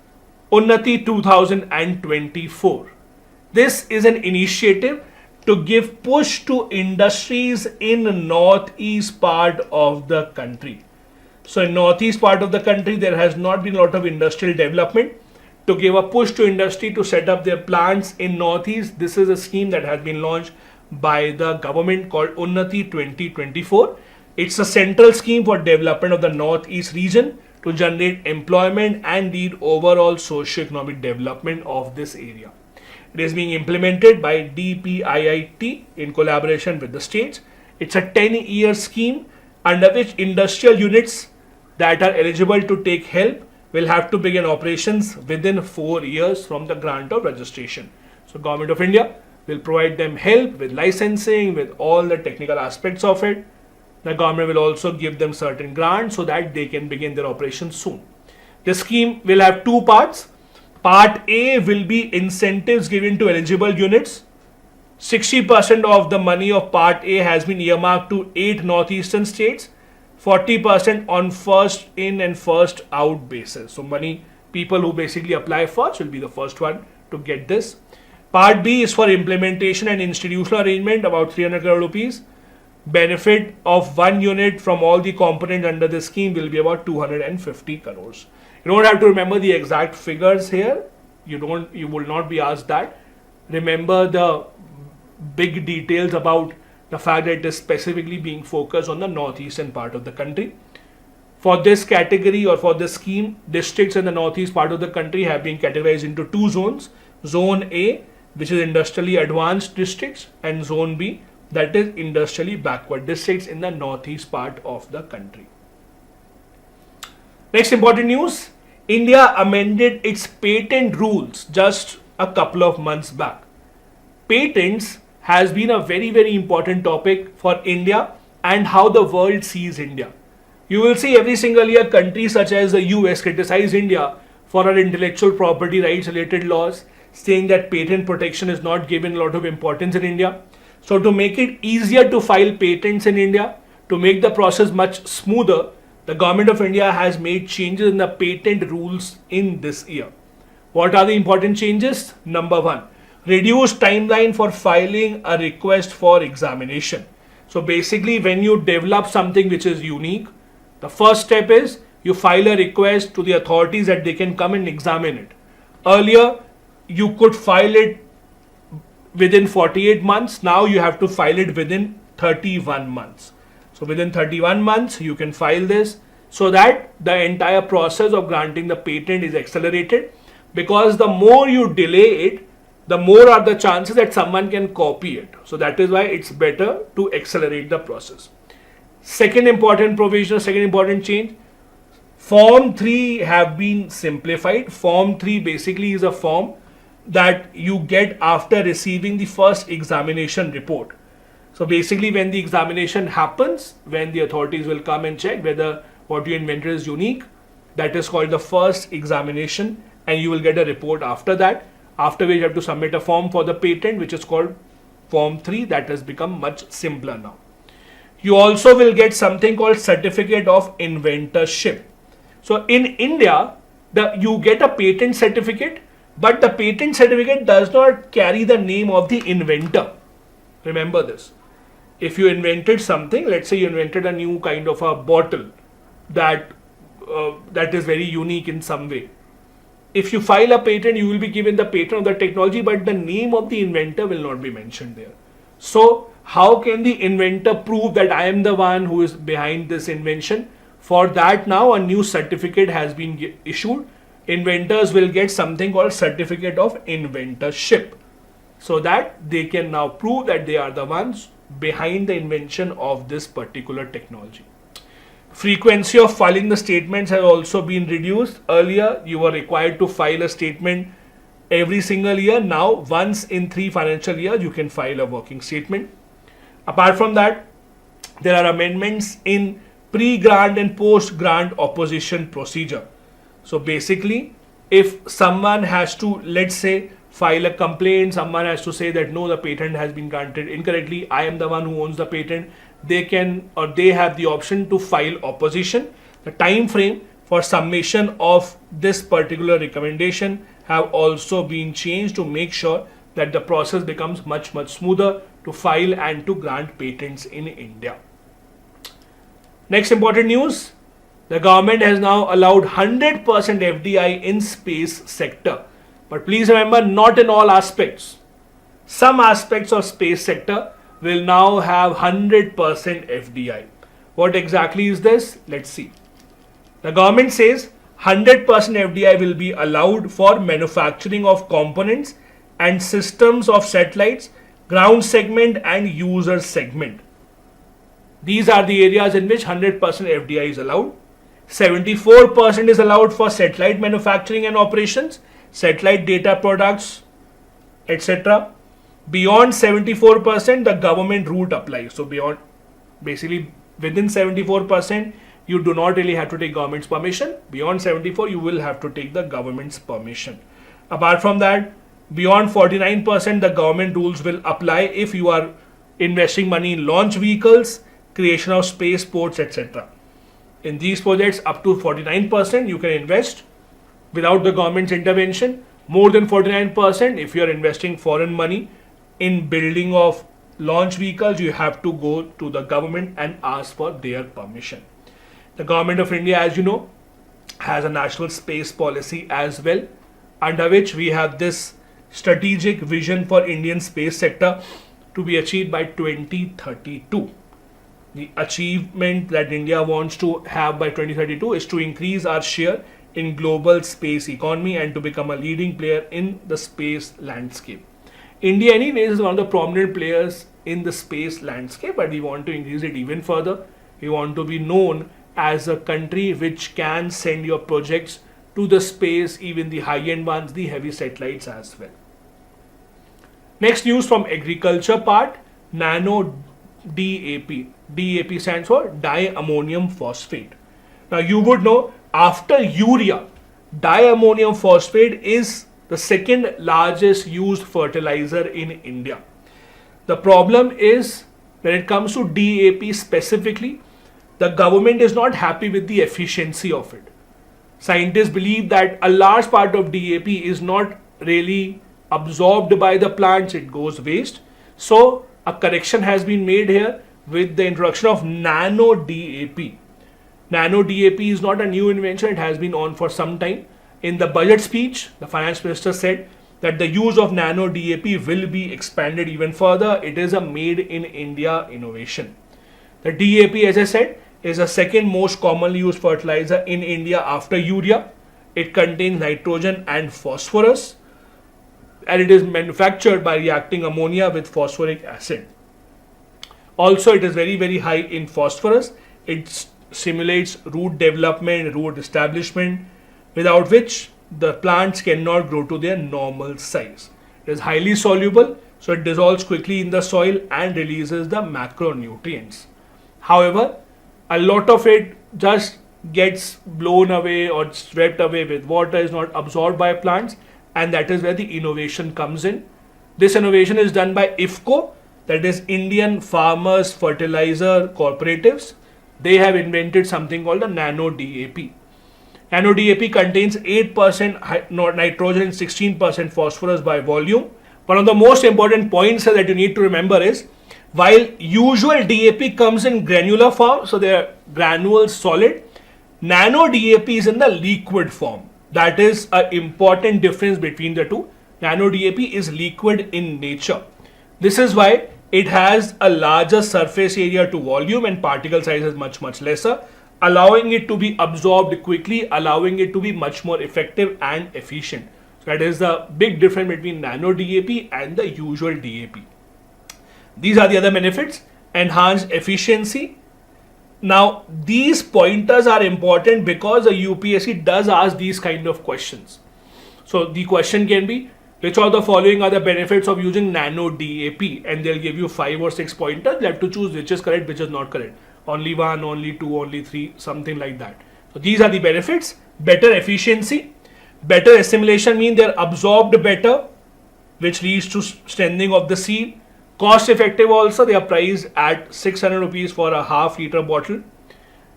Unnati 2024. This is an initiative to give push to industries in northeast part of the country. So in northeast part of the country, there has not been a lot of industrial development. To give a push to industry to set up their plants in northeast, this is a scheme that has been launched by the government called Unnati 2024. It's a central scheme for development of the northeast region to generate employment and lead overall socio-economic development of this area. It is being implemented by DPIIT in collaboration with the states. It's a 10-year scheme under which industrial units that are eligible to take help will have to begin operations within 4 years from the grant of registration. So Government of India will provide them help with licensing, with all the technical aspects of it. The government will also give them certain grants so that they can begin their operations soon. The scheme will have two parts. Part A will be incentives given to eligible units. 60% of the money of Part A has been earmarked to 8 northeastern states. 40% on first in and first out basis. So people who basically apply first will be the first one to get this. Part B is for implementation and institutional arrangement, about 300 crore rupees. Benefit of one unit from all the components under the scheme will be about 250 crores. You don't have to remember the exact figures here. You will not be asked that. Remember the big details about the fact that it is specifically being focused on the northeastern part of the country. For this category or for this scheme, districts in the northeast part of the country have been categorized into two zones. Zone A, which is industrially advanced districts, and Zone B, that is industrially backward districts in the northeast part of the country. Next important news, India amended its patent rules just a couple of months back. Patents has been a very important topic for India and how the world sees India. You will see every single year countries such as the US criticize India for our intellectual property rights related laws, saying that patent protection is not given a lot of importance in India. So to make it easier to file patents in India, to make the process much smoother, the government of India has made changes in the patent rules in this year. What are the important changes? Number one, reduced timeline for filing a request for examination. So basically, when you develop something which is unique, the first step is you file a request to the authorities that they can come and examine it. Earlier, you could file it within 48 months. Now you have to file it within 31 months. So within 31 months, you can file this so that the entire process of granting the patent is accelerated, because the more you delay it, the more are the chances that someone can copy it. So that is why it's better to accelerate the process. Second important provision, second important change, Form 3 have been simplified. Form 3 basically is a form that you get after receiving the first examination report. So basically when the examination happens, when the authorities will come and check whether what you invented is unique, that is called the first examination, and you will get a report after that, after which you have to submit a form for the patent which is called Form 3. That has become much simpler now. You also will get something called Certificate of Inventorship. So in India, you get a patent certificate, but the patent certificate does not carry the name of the inventor. Remember this. If you invented something, let's say you invented a new kind of a bottle that is very unique in some way. If you file a patent, you will be given the patent of the technology, but the name of the inventor will not be mentioned there. So how can the inventor prove that I am the one who is behind this invention? For that, now a new certificate has been issued. Inventors will get something called Certificate of Inventorship, so that they can now prove that they are the ones behind the invention of this particular technology. Frequency of filing the statements has also been reduced. Earlier, you were required to file a statement every single year. Now, once in 3 financial years, you can file a working statement. Apart from that, there are amendments in pre-grant and post-grant opposition procedure. So basically, if someone has to, let's say, file a complaint, someone has to say that no, the patent has been granted incorrectly, I am the one who owns the patent, they can, or they have the option to file opposition. The time frame for submission of this particular recommendation have also been changed to make sure that the process becomes much smoother to file and to grant patents in India. Next important news, the government has now allowed 100% FDI in space sector. But please remember, not in all aspects. Some aspects of space sector will now have 100% FDI. What exactly is this? Let's see. The government says 100% FDI will be allowed for manufacturing of components and systems of satellites, ground segment and user segment. These are the areas in which 100% FDI is allowed. 74% is allowed for satellite manufacturing and operations, satellite data products, etc. Beyond 74%, the government route applies. So beyond, basically within 74%, you do not really have to take government's permission. Beyond 74, you will have to take the government's permission. Apart from that, beyond 49%, the government rules will apply if you are investing money in launch vehicles, creation of spaceports, etc. In these projects, up to 49%, you can invest without the government's intervention. More than 49%, if you are investing foreign money in building of launch vehicles, you have to go to the government and ask for their permission. The government of India, as you know, has a national space policy as well, under which we have this strategic vision for Indian space sector to be achieved by 2032. The achievement that India wants to have by 2032 is to increase our share in global space economy and to become a leading player in the space landscape. India anyways is one of the prominent players in the space landscape, but we want to increase it even further. We want to be known as a country which can send your projects to the space, even the high-end ones, the heavy satellites as well. Next news from agriculture part, nano DAP. DAP stands for diammonium phosphate. Now you would know after urea, diammonium phosphate is the second largest used fertilizer in India. The problem is when it comes to DAP specifically, the government is not happy with the efficiency of it. Scientists believe that a large part of DAP is not really absorbed by the plants, it goes waste. So a correction has been made here with the introduction of nano DAP. Nano DAP is not a new invention, it has been on for some time. In the budget speech, the finance minister said that the use of nano DAP will be expanded even further. It is a made in India innovation. The DAP, as I said, is the second most commonly used fertilizer in India after urea. It contains nitrogen and phosphorus, and it is manufactured by reacting ammonia with phosphoric acid. Also, it is very high in phosphorus. It stimulates root development, root establishment, without which the plants cannot grow to their normal size. It is highly soluble, so it dissolves quickly in the soil and releases the macronutrients. However, a lot of it just gets blown away or swept away with water, is not absorbed by plants, and that is where the innovation comes in. This innovation is done by IFFCO, that is Indian Farmers Fertilizer Cooperatives. They have invented something called a nano DAP. Nano DAP contains 8% nitrogen and 16% phosphorus by volume. One of the most important points that you need to remember is, while usual DAP comes in granular form, so they are granules solid, nano DAP is in the liquid form. That is an important difference between the two. Nano DAP is liquid in nature. This is why it has a larger surface area to volume and particle size is much lesser, allowing it to be absorbed quickly, allowing it to be much more effective and efficient. So that is the big difference between nano DAP and the usual DAP. These are the other benefits: enhanced efficiency. Now, these pointers are important because the UPSC does ask these kind of questions. So the question can be, which of the following are the benefits of using nano DAP? And they'll give you 5 or 6 pointers. You have to choose which is correct, which is not correct. Only 1, only 2, only 3, something like that. So these are the benefits. Better efficiency. Better assimilation means they're absorbed better, which leads to strengthening of the seed. Cost effective also, they are priced at 600 rupees for a half-liter bottle.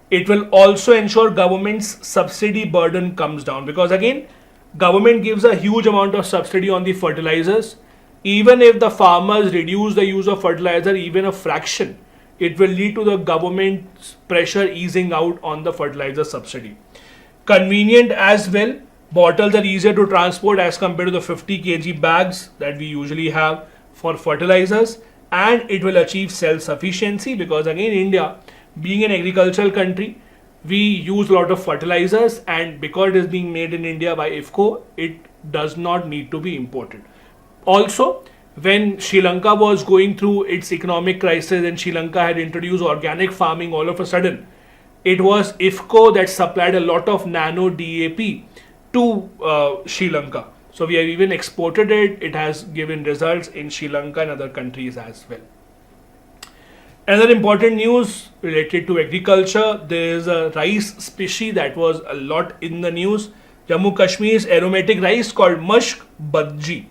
It will also ensure government's subsidy burden comes down, because again, government gives a huge amount of subsidy on the fertilizers. Even if the farmers reduce the use of fertilizer even a fraction, it will lead to the government's pressure easing out on the fertilizer subsidy. Convenient as well. Bottles are easier to transport as compared to the 50 kg bags that we usually have for fertilizers, and it will achieve self-sufficiency, because again, India being an agricultural country, we use a lot of fertilizers, and because it is being made in India by IFFCO, it does not need to be imported. Also, when Sri Lanka was going through its economic crisis and Sri Lanka had introduced organic farming, all of a sudden, it was IFFCO that supplied a lot of nano DAP to Sri Lanka. So we have even exported it. It has given results in Sri Lanka and other countries as well. Another important news related to agriculture, there is a rice species that was a lot in the news. Jammu Kashmir's aromatic rice called musk badji.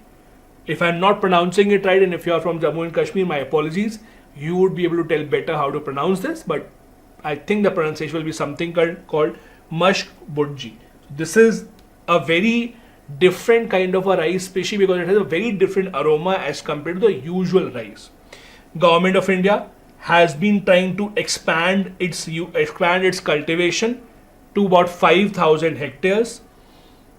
If I am not pronouncing it right, and if you are from Jammu and Kashmir, my apologies. You would be able to tell better how to pronounce this, but I think the pronunciation will be something called musk badji. This is a very different kind of a rice species because it has a very different aroma as compared to the usual rice. Government of India has been trying to expand its cultivation to about 5,000 hectares.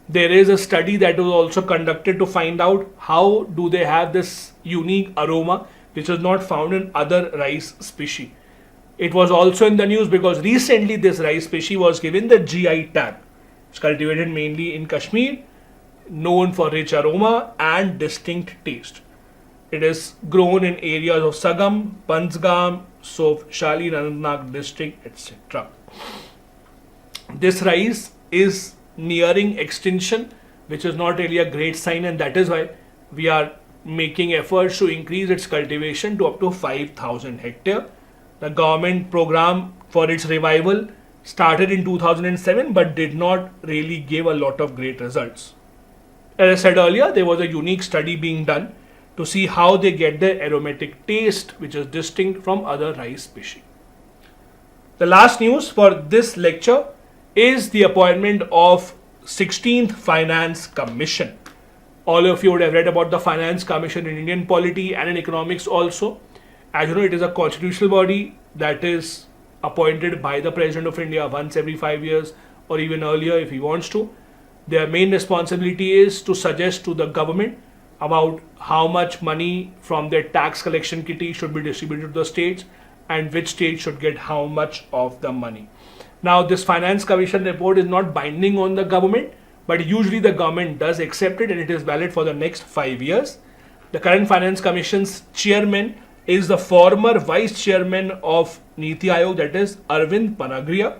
There is a study that was also conducted to find out how do they have this unique aroma which is not found in other rice species. It was also in the news because recently this rice species was given the GI tag. It's cultivated mainly in Kashmir, known for rich aroma and distinct taste. It is grown in areas of Sagam, Panjgam, Sofshali, Anantnag district, etc. This rice is nearing extinction, which is not really a great sign, and that is why we are making efforts to increase its cultivation to up to 5,000 hectare. The government program for its revival started in 2007 but did not really give a lot of great results. As I said earlier, there was a unique study being done to see how they get their aromatic taste, which is distinct from other rice species. The last news for this lecture is the appointment of 16th Finance Commission. All of you would have read about the Finance Commission in Indian Polity and in economics also. As you know, it is a constitutional body that is appointed by the President of India once every 5 years or even earlier if he wants to. Their main responsibility is to suggest to the government about how much money from their tax collection kitty should be distributed to the states and which state should get how much of the money. Now, this Finance Commission report is not binding on the government, but usually the government does accept it and it is valid for the next 5 years. The current Finance Commission's chairman is the former vice chairman of Niti Aayog, that is Arvind Panagria.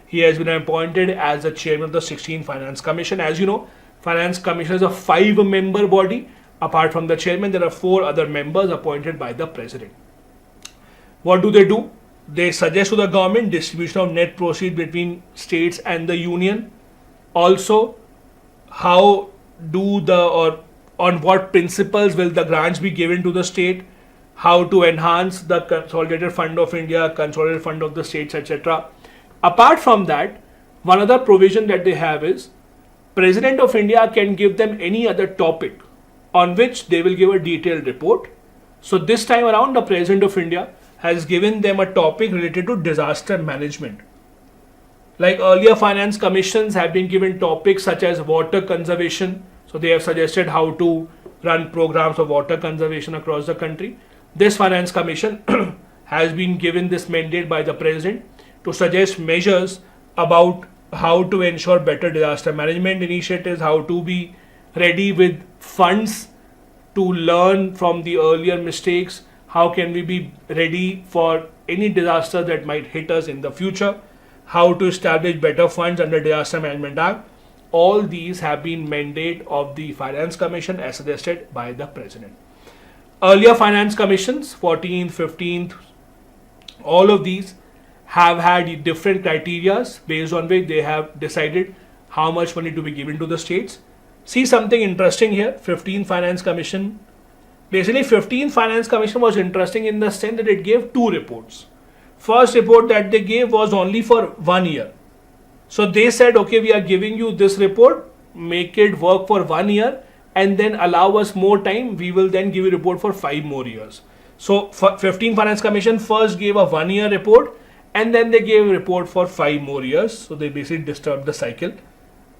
He has been appointed as the chairman of the 16th Finance Commission. As you know, Finance Commission is a 5-member body. Apart from the chairman, there are 4 other members appointed by the president. What do? They suggest to the government distribution of net proceeds between states and the union. Also, how do on what principles will the grants be given to the state? How to enhance the Consolidated Fund of India, Consolidated Fund of the states, etc. Apart from that, one other provision that they have is President of India can give them any other topic on which they will give a detailed report. So this time around, the President of India has given them a topic related to disaster management. Like earlier finance commissions have been given topics such as water conservation. So they have suggested how to run programs of water conservation across the country. This finance commission has been given this mandate by the president to suggest measures about how to ensure better disaster management initiatives, how to be ready with funds to learn from the earlier mistakes, how can we be ready for any disaster that might hit us in the future, how to establish better funds under Disaster Management Act. All these have been mandate of the Finance Commission as suggested by the President. Earlier Finance Commissions, 14th, 15th, all of these have had different criteria based on which they have decided how much money to be given to the states. See something interesting here, 15th Finance Commission. Basically, 15th Finance Commission was interesting in the sense that it gave 2 reports. First report that they gave was only for 1 year. So they said, okay, we are giving you this report, make it work for 1 year and then allow us more time. We will then give you a report for 5 more years. So 15th Finance Commission first gave a 1-year report and then they gave a report for 5 more years. So they basically disturbed the cycle.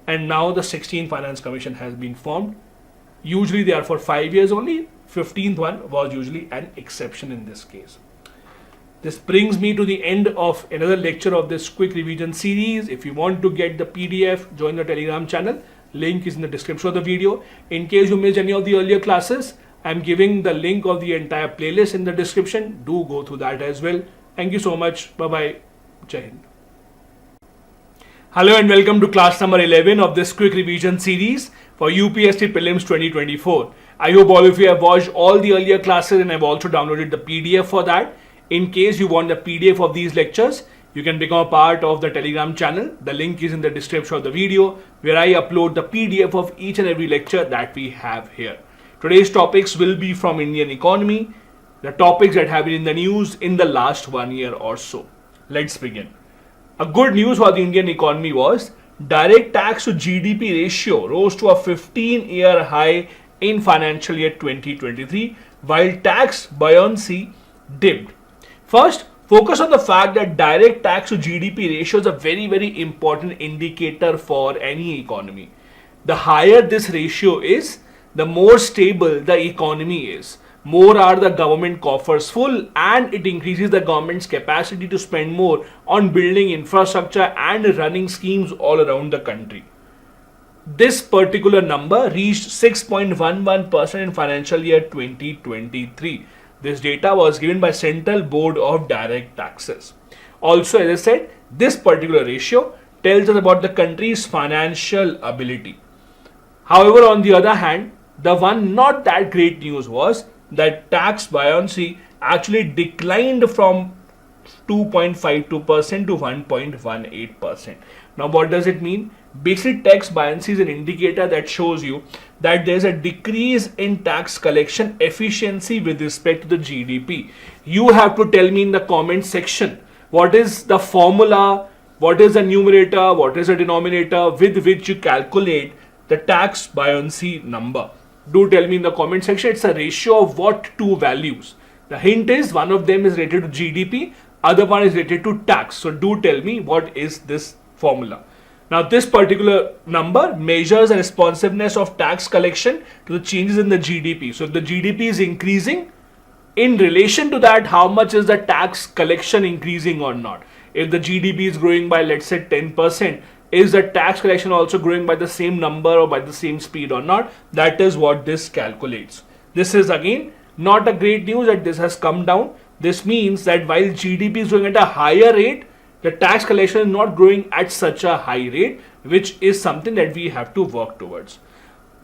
And now the 16th Finance Commission has been formed. Usually they are for 5 years only. 15th one was usually an exception in this case. This brings me to the end of another lecture of this quick revision series. If you want to get the PDF, join the Telegram channel. Link is in the description of the video. In case you missed any of the earlier classes, I am giving the link of the entire playlist in the description. Do go through that as well. Thank you so much. Bye-bye. Jai Hind. Hello and welcome to class number 11 of this quick revision series for UPSC Prelims 2024. I hope all of you have watched all the earlier classes and have also downloaded the PDF for that. In case you want the PDF of these lectures, you can become a part of the Telegram channel. The link is in the description of the video where I upload the PDF of each and every lecture that we have here. Today's topics will be from Indian economy, the topics that have been in the news in the last 1 year or so. Let's begin. A good news for the Indian economy was direct tax to GDP ratio rose to a 15-year high in financial year 2023 while tax buoyancy dipped. First, focus on the fact that direct tax to GDP ratio is a very important indicator for any economy. The higher this ratio is, the more stable the economy is. more are the government coffers full, and it increases the government's capacity to spend more on building infrastructure and running schemes all around the country. This particular number reached 6.11% in financial year 2023. This data was given by Central Board of Direct Taxes. Also, as I said, this particular ratio tells us about the country's financial ability. However, on the other hand, the one not that great news was that tax buoyancy actually declined from 2.52% to 1.18%. Now, what does it mean? Basic tax buoyancy is an indicator that shows you that there is a decrease in tax collection efficiency with respect to the GDP. You have to tell me in the comment section what is the formula, what is the numerator, what is the denominator with which you calculate the tax buoyancy number. Do tell me in the comment section. It's a ratio of what two values. The hint is one of them is related to GDP, other one is related to tax. So do tell me what is this formula. Now, this particular number measures the responsiveness of tax collection to the changes in the GDP. So, if the GDP is increasing, in relation to that, how much is the tax collection increasing or not? If the GDP is growing by, let's say, 10%, is the tax collection also growing by the same number or by the same speed or not? That is what this calculates. This is again not a great news that this has come down. This means that while GDP is growing at a higher rate, the tax collection is not growing at such a high rate, which is something that we have to work towards.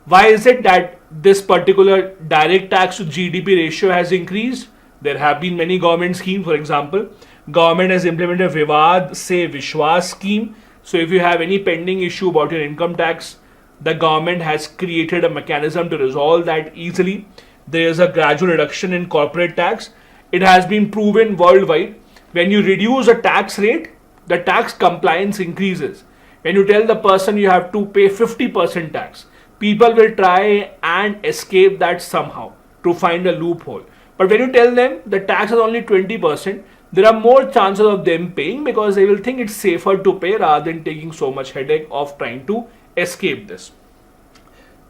Why is it that this particular direct tax to GDP ratio has increased? There have been many government schemes. For example, government has implemented Vivad Se Vishwas scheme. So if you have any pending issue about your income tax, the government has created a mechanism to resolve that easily. There is a gradual reduction in corporate tax. It has been proven worldwide. When you reduce a tax rate, the tax compliance increases. When you tell the person you have to pay 50% tax, people will try and escape that somehow to find a loophole. But when you tell them the tax is only 20%, there are more chances of them paying because they will think it's safer to pay rather than taking so much headache of trying to escape this.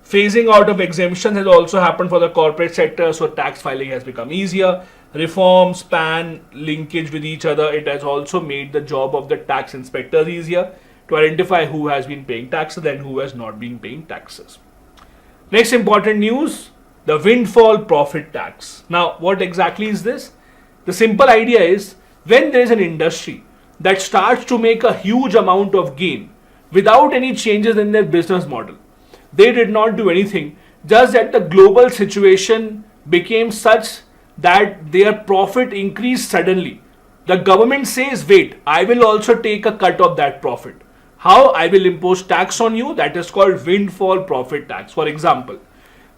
Phasing out of exemptions has also happened for the corporate sector, so tax filing has become easier. Reforms, PAN, linkage with each other, it has also made the job of the tax inspectors easier to identify who has been paying taxes and who has not been paying taxes. Next important news, the windfall profit tax. Now, what exactly is this? The simple idea is when there is an industry that starts to make a huge amount of gain without any changes in their business model, they did not do anything, just that the global situation became such that their profit increased suddenly. The government says, wait, I will also take a cut of that profit. How? I will impose tax on you. That is called windfall profit tax. For example,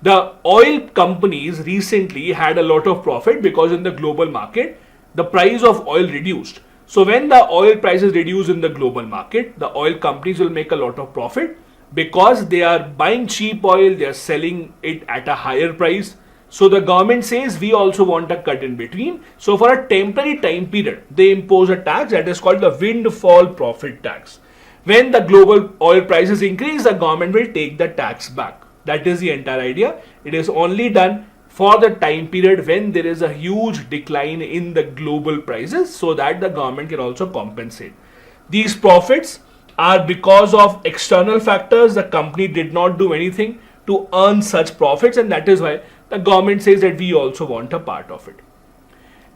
the oil companies recently had a lot of profit because in the global market, the price of oil reduced. So when the oil prices reduce in the global market, the oil companies will make a lot of profit because they are buying cheap oil, they are selling it at a higher price. So the government says we also want a cut in between. So for a temporary time period, they impose a tax that is called the windfall profit tax. When the global oil prices increase, the government will take the tax back. That is the entire idea. It is only done for the time period when there is a huge decline in the global prices so that the government can also compensate. These profits are because of external factors. The company did not do anything to earn such profits, and that is why the government says that we also want a part of it.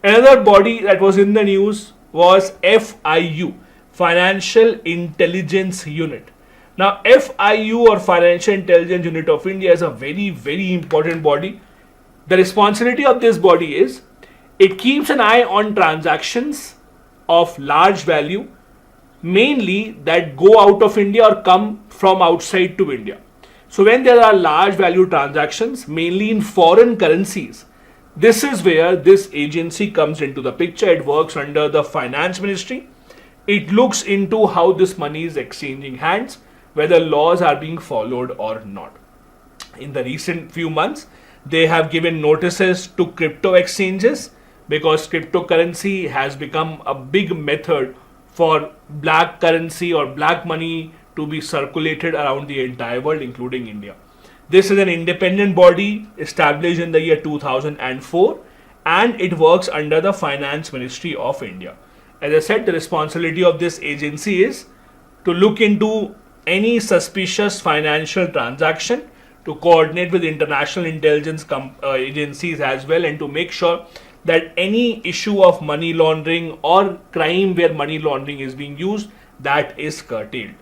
Another body that was in the news was FIU, Financial Intelligence Unit. Now, FIU or Financial Intelligence Unit of India is a very, very important body. The responsibility of this body is it keeps an eye on transactions of large value, mainly that go out of India or come from outside to India. So when there are large value transactions, mainly in foreign currencies, this is where this agency comes into the picture. It works under the Finance Ministry. It looks into how this money is exchanging hands, whether laws are being followed or not. In the recent few months, they have given notices to crypto exchanges because cryptocurrency has become a big method for black currency or black money to be circulated around the entire world, including India. This is an independent body established in the year 2004 and it works under the Finance Ministry of India. As I said, the responsibility of this agency is to look into any suspicious financial transaction, to coordinate with international intelligence agencies as well, and to make sure that any issue of money laundering or crime where money laundering is being used, that is curtailed.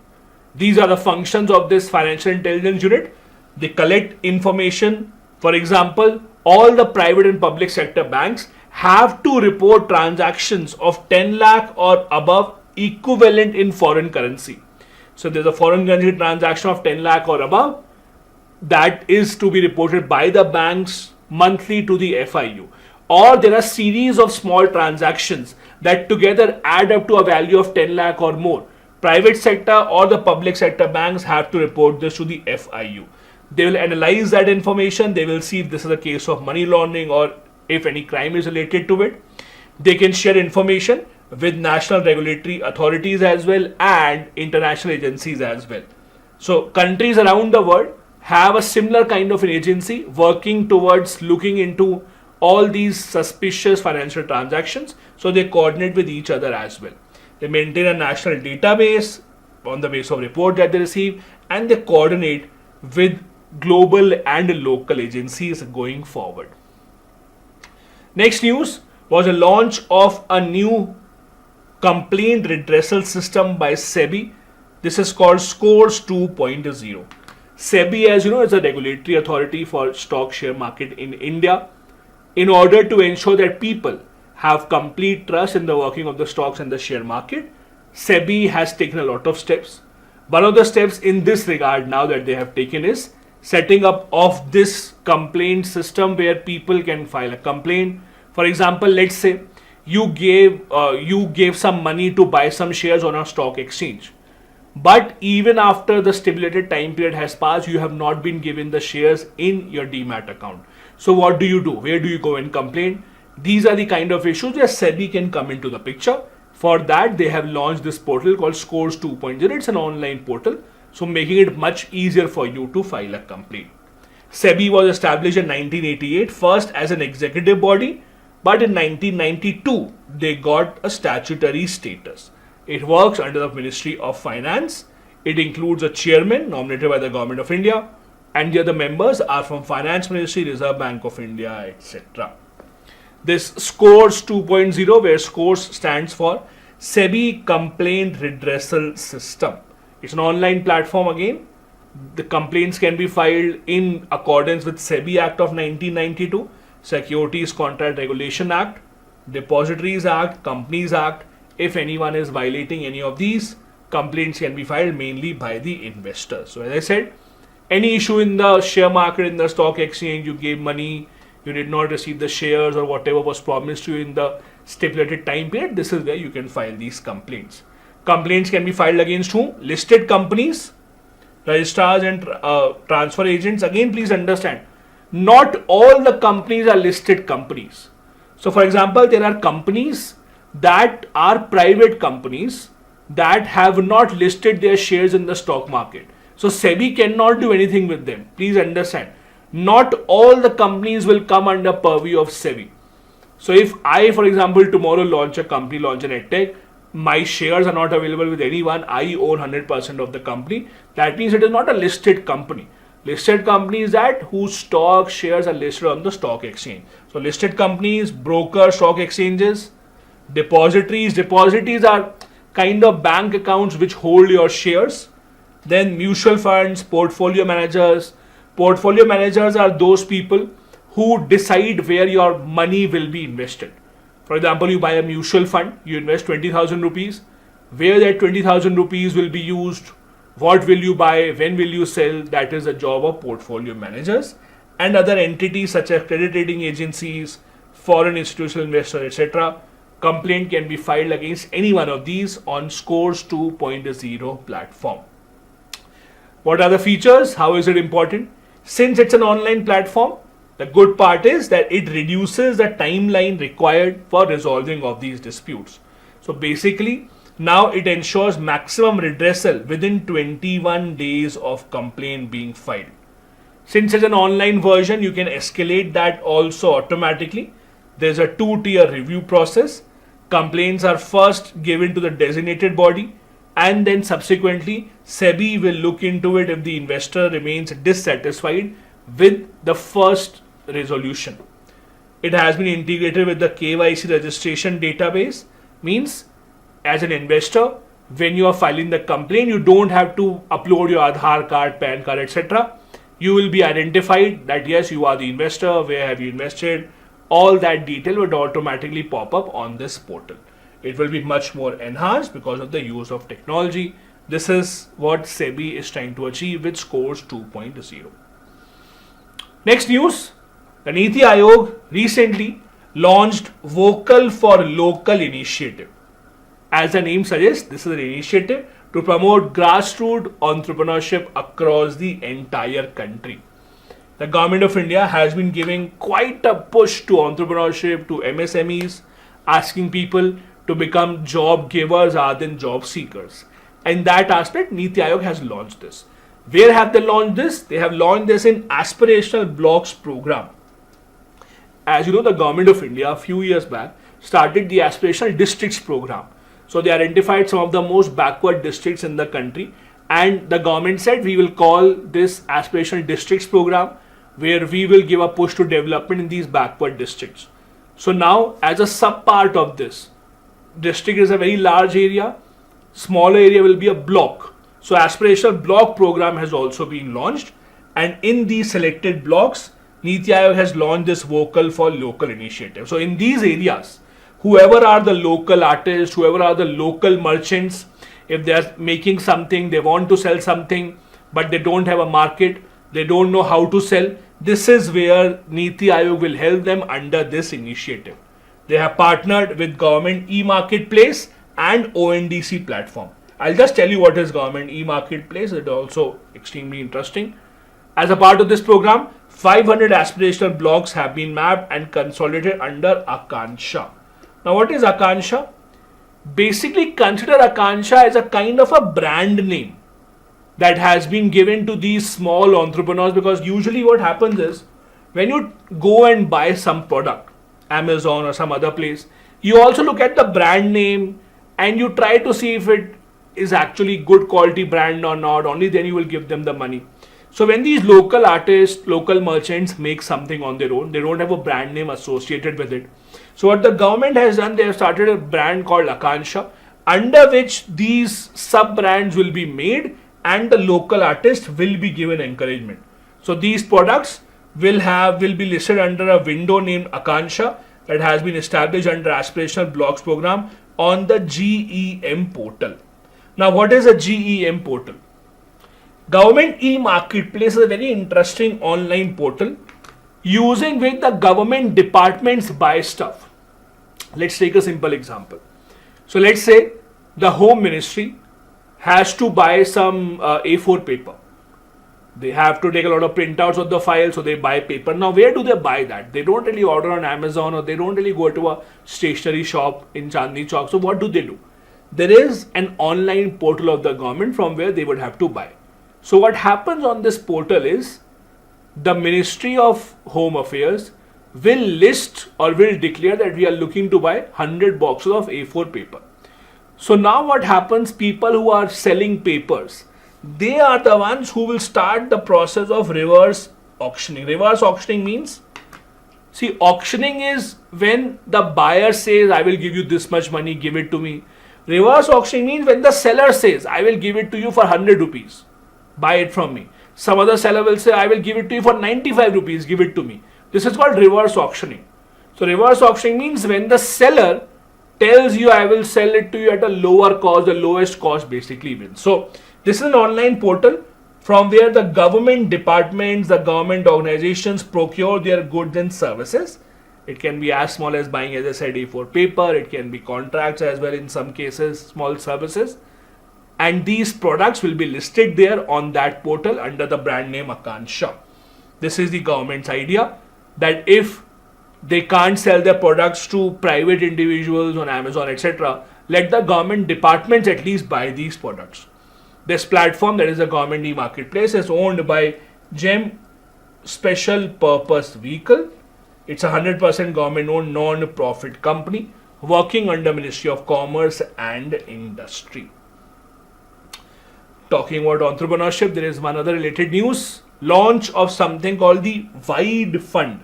These are the functions of this financial intelligence unit. They collect information. For example, all the private and public sector banks have to report transactions of 10 lakh or above equivalent in foreign currency. So there's a foreign currency transaction of 10 lakh or above, that is to be reported by the banks monthly to the FIU. Or there are series of small transactions that together add up to a value of 10 lakh or more. Private sector or the public sector banks have to report this to the FIU. They will analyze that information. They will see if this is a case of money laundering or if any crime is related to it. They can share information with national regulatory authorities as well and international agencies as well. So countries around the world have a similar kind of an agency working towards looking into all these suspicious financial transactions. So they coordinate with each other as well. They maintain a national database on the basis of report that they receive, and they coordinate with global and local agencies going forward. Next news was a launch of a new complaint redressal system by SEBI. This is called Scores 2.0. SEBI, as you know, is a regulatory authority for stock share market in India. In order to ensure that people have complete trust in the working of the stocks and the share market, SEBI has taken a lot of steps. One of the steps in this regard now that they have taken is setting up of this complaint system where people can file a complaint. For example, let's say you gave some money to buy some shares on a stock exchange, but even after the stipulated time period has passed, you have not been given the shares in your demat account. So what do you do? Where do you go and complain? These are the kind of issues where SEBI can come into the picture. For that, they have launched this portal called Scores 2.0. It's an online portal, so making it much easier for you to file a complaint. SEBI was established in 1988, first as an executive body, but in 1992, they got a statutory status. It works under the Ministry of Finance. It includes a chairman nominated by the Government of India, and the other members are from Finance Ministry, Reserve Bank of India, etc. This Scores 2.0, where Scores stands for SEBI Complaint Redressal System. It's an online platform again. The complaints can be filed in accordance with SEBI Act of 1992, Securities Contract Regulation Act, Depositories Act, Companies Act. If anyone is violating any of these, complaints can be filed mainly by the investors. So as I said, any issue in the share market, in the stock exchange, you gave money, you did not receive the shares or whatever was promised to you in the stipulated time period, this is where you can file these complaints. Complaints can be filed against whom? Listed companies, registrars and transfer agents. Again, please understand, not all the companies are listed companies. So for example, there are companies that are private companies that have not listed their shares in the stock market. So SEBI cannot do anything with them. Please understand, not all the companies will come under purview of SEBI. So if I, for example, tomorrow launch a company, launch an edtech, my shares are not available with anyone, I own 100% of the company, that means it is not a listed company. Listed company is that whose stock shares are listed on the stock exchange. So listed companies, brokers, stock exchanges, depositories. Depositories are kind of bank accounts which hold your shares. Then mutual funds, portfolio managers. Portfolio managers are those people who decide where your money will be invested. For example, you buy a mutual fund, you invest 20,000 rupees. Where that 20,000 rupees will be used, what will you buy, when will you sell, that is the job of portfolio managers. And other entities such as credit rating agencies, foreign institutional investors, etc. Complaint can be filed against any one of these on Scores 2.0 platform. What are the features? How is it important? Since it's an online platform, the good part is that it reduces the timeline required for resolving of these disputes. So basically, now it ensures maximum redressal within 21 days of complaint being filed. Since it's an online version, you can escalate that also automatically. There's a 2-tier review process. Complaints are first given to the designated body, and then subsequently SEBI will look into it if the investor remains dissatisfied with the first resolution. It has been integrated with the KYC registration database. Means as an investor, when you are filing the complaint, you don't have to upload your Aadhaar card, PAN card, etc. You will be identified that yes, you are the investor, where have you invested. All that detail would automatically pop up on this portal. It will be much more enhanced because of the use of technology. This is what SEBI is trying to achieve with Scores 2.0. Next news, the Niti Aayog recently launched Vocal for Local initiative. As the name suggests, this is an initiative to promote grassroots entrepreneurship across the entire country. The government of India has been giving quite a push to entrepreneurship, to MSMEs, asking people to become job givers rather than job seekers. In that aspect, Niti Aayog has launched this. Where have they launched this? They have launched this in Aspirational Blocks program. As you know, the government of India a few years back started the Aspirational Districts program. So they identified some of the most backward districts in the country, and the government said we will call this Aspirational Districts program, where we will give a push to development in these backward districts. So now, as a sub part of this, district is a very large area, smaller area will be a block. So Aspirational Block program has also been launched, and in these selected blocks, Niti Aayog has launched this Vocal for Local initiative. So in these areas, whoever are the local artists, whoever are the local merchants, if they are making something, they want to sell something, but they don't have a market, they don't know how to sell, this is where Niti Aayog will help them under this initiative. They have partnered with Government e-Marketplace and ONDC platform. I'll just tell you what is Government e-Marketplace. It's also extremely interesting. As a part of this program, 500 aspirational blocks have been mapped and consolidated under Akanksha. Now, what is Akanksha? Basically, consider Akanksha as a kind of a brand name that has been given to these small entrepreneurs, because usually what happens is when you go and buy some product, Amazon or some other place, you also look at the brand name and you try to see if it is actually good quality brand or not. Only then you will give them the money. So when these local artists, local merchants make something on their own, they don't have a brand name associated with it. So what the government has done, they have started a brand called Akanksha, under which these sub brands will be made and the local artist will be given encouragement. So these products will be listed under a window named Akanksha that has been established under Aspirational Blocks program on the GEM portal. Now, what is a GEM portal? Government e-Marketplace is a very interesting online portal using which the government departments buy stuff. Let's take a simple example. So let's say the Home Ministry has to buy some A4 paper. They have to take a lot of printouts of the file, so they buy paper. Now, where do they buy that? They don't really order on Amazon, or they don't really go to a stationery shop in Chandni Chowk. So what do? There is an online portal of the government from where they would have to buy. So what happens on this portal is the Ministry of Home Affairs will list or will declare that we are looking to buy 100 boxes of A4 paper. So now what happens, people who are selling papers, they are the ones who will start the process of reverse auctioning. Reverse auctioning means, see, auctioning is when the buyer says, I will give you this much money, give it to me. Reverse auctioning means when the seller says, I will give it to you for 100 rupees, buy it from me. Some other seller will say, I will give it to you for 95 rupees, give it to me. This is called reverse auctioning. So reverse auctioning means when the seller tells you, I will sell it to you at a lower cost, the lowest cost basically wins. So this is an online portal from where the government departments, the government organizations procure their goods and services. It can be as small as buying, as I said, A4 paper. It can be contracts as well in some cases, small services. And these products will be listed there on that portal under the brand name Akanksha. This is the government's idea, that if they can't sell their products to private individuals on Amazon, etc., let the government departments at least buy these products. This platform, that is the government e-Marketplace, is owned by GEM special purpose vehicle. It's a 100% government owned non-profit company working under Ministry of Commerce and Industry. Talking about entrepreneurship, there is one other related news. Launch of something called the Wide Fund.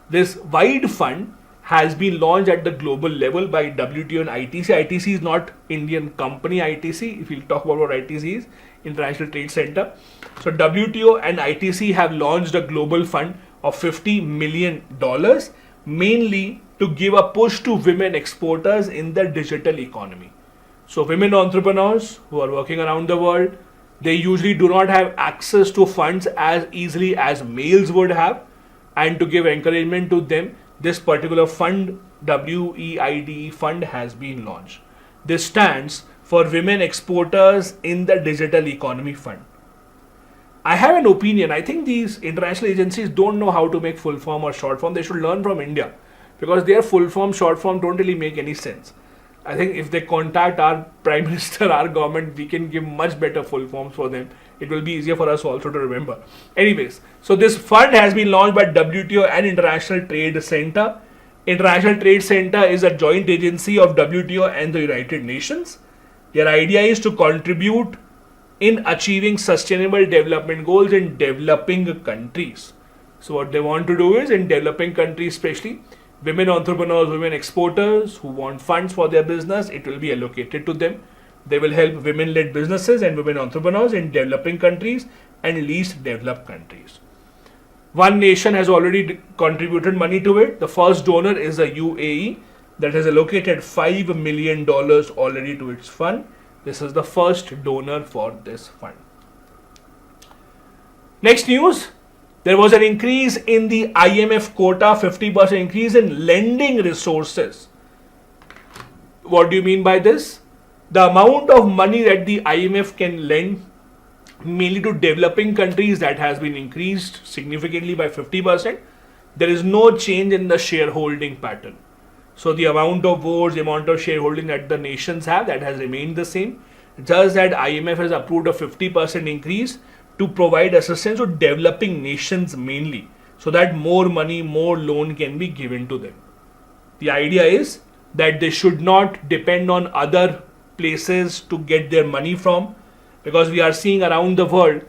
This Wide Fund has been launched at the global level by WTO and ITC. ITC is not Indian company ITC. If we'll talk about what ITC is, International Trade Center. So WTO and ITC have launched a global fund of $50 million, mainly to give a push to women exporters in the digital economy. So women entrepreneurs who are working around the world, they usually do not have access to funds as easily as males would have, and to give encouragement to them, this particular fund, WEID fund, has been launched. This stands for Women Exporters in the Digital Economy Fund. I have an opinion. I think these international agencies don't know how to make full form or short form. They should learn from India, because their full form, short form don't really make any sense. I think if they contact our Prime Minister, our government, we can give much better full forms for them. It will be easier for us also to remember. Anyways, so this fund has been launched by WTO and International Trade Center. International Trade Center is a joint agency of WTO and the United Nations. Their idea is to contribute in achieving sustainable development goals in developing countries. So what they want to do is, in developing countries especially, women entrepreneurs, women exporters who want funds for their business, it will be allocated to them. They will help women-led businesses and women entrepreneurs in developing countries and least developed countries. One nation has already contributed money to it. The first donor is the UAE, that has allocated $5 million already to its fund. This is the first donor for this fund. Next news. There was an increase in the IMF quota, 50% increase in lending resources. What do you mean by this? The amount of money that the IMF can lend, mainly to developing countries, that has been increased significantly by 50%. There is no change in the shareholding pattern. So the amount of votes, the amount of shareholding that the nations have, that has remained the same. Just that IMF has approved a 50% increase to provide assistance to developing nations mainly, so that more money, more loan can be given to them. The idea is that they should not depend on other places to get their money from, because we are seeing around the world,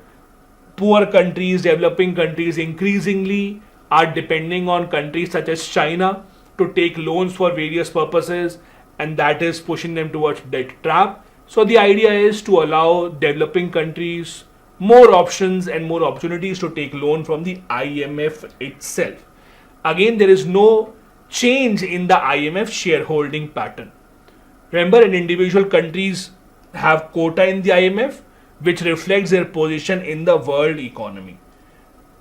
poor countries, developing countries increasingly are depending on countries such as China to take loans for various purposes, and that is pushing them towards debt trap. So the idea is to allow developing countries more options and more opportunities to take loan from the IMF itself. Again, there is no change in the IMF shareholding pattern. Remember, in individual countries have quota in the IMF, which reflects their position in the world economy.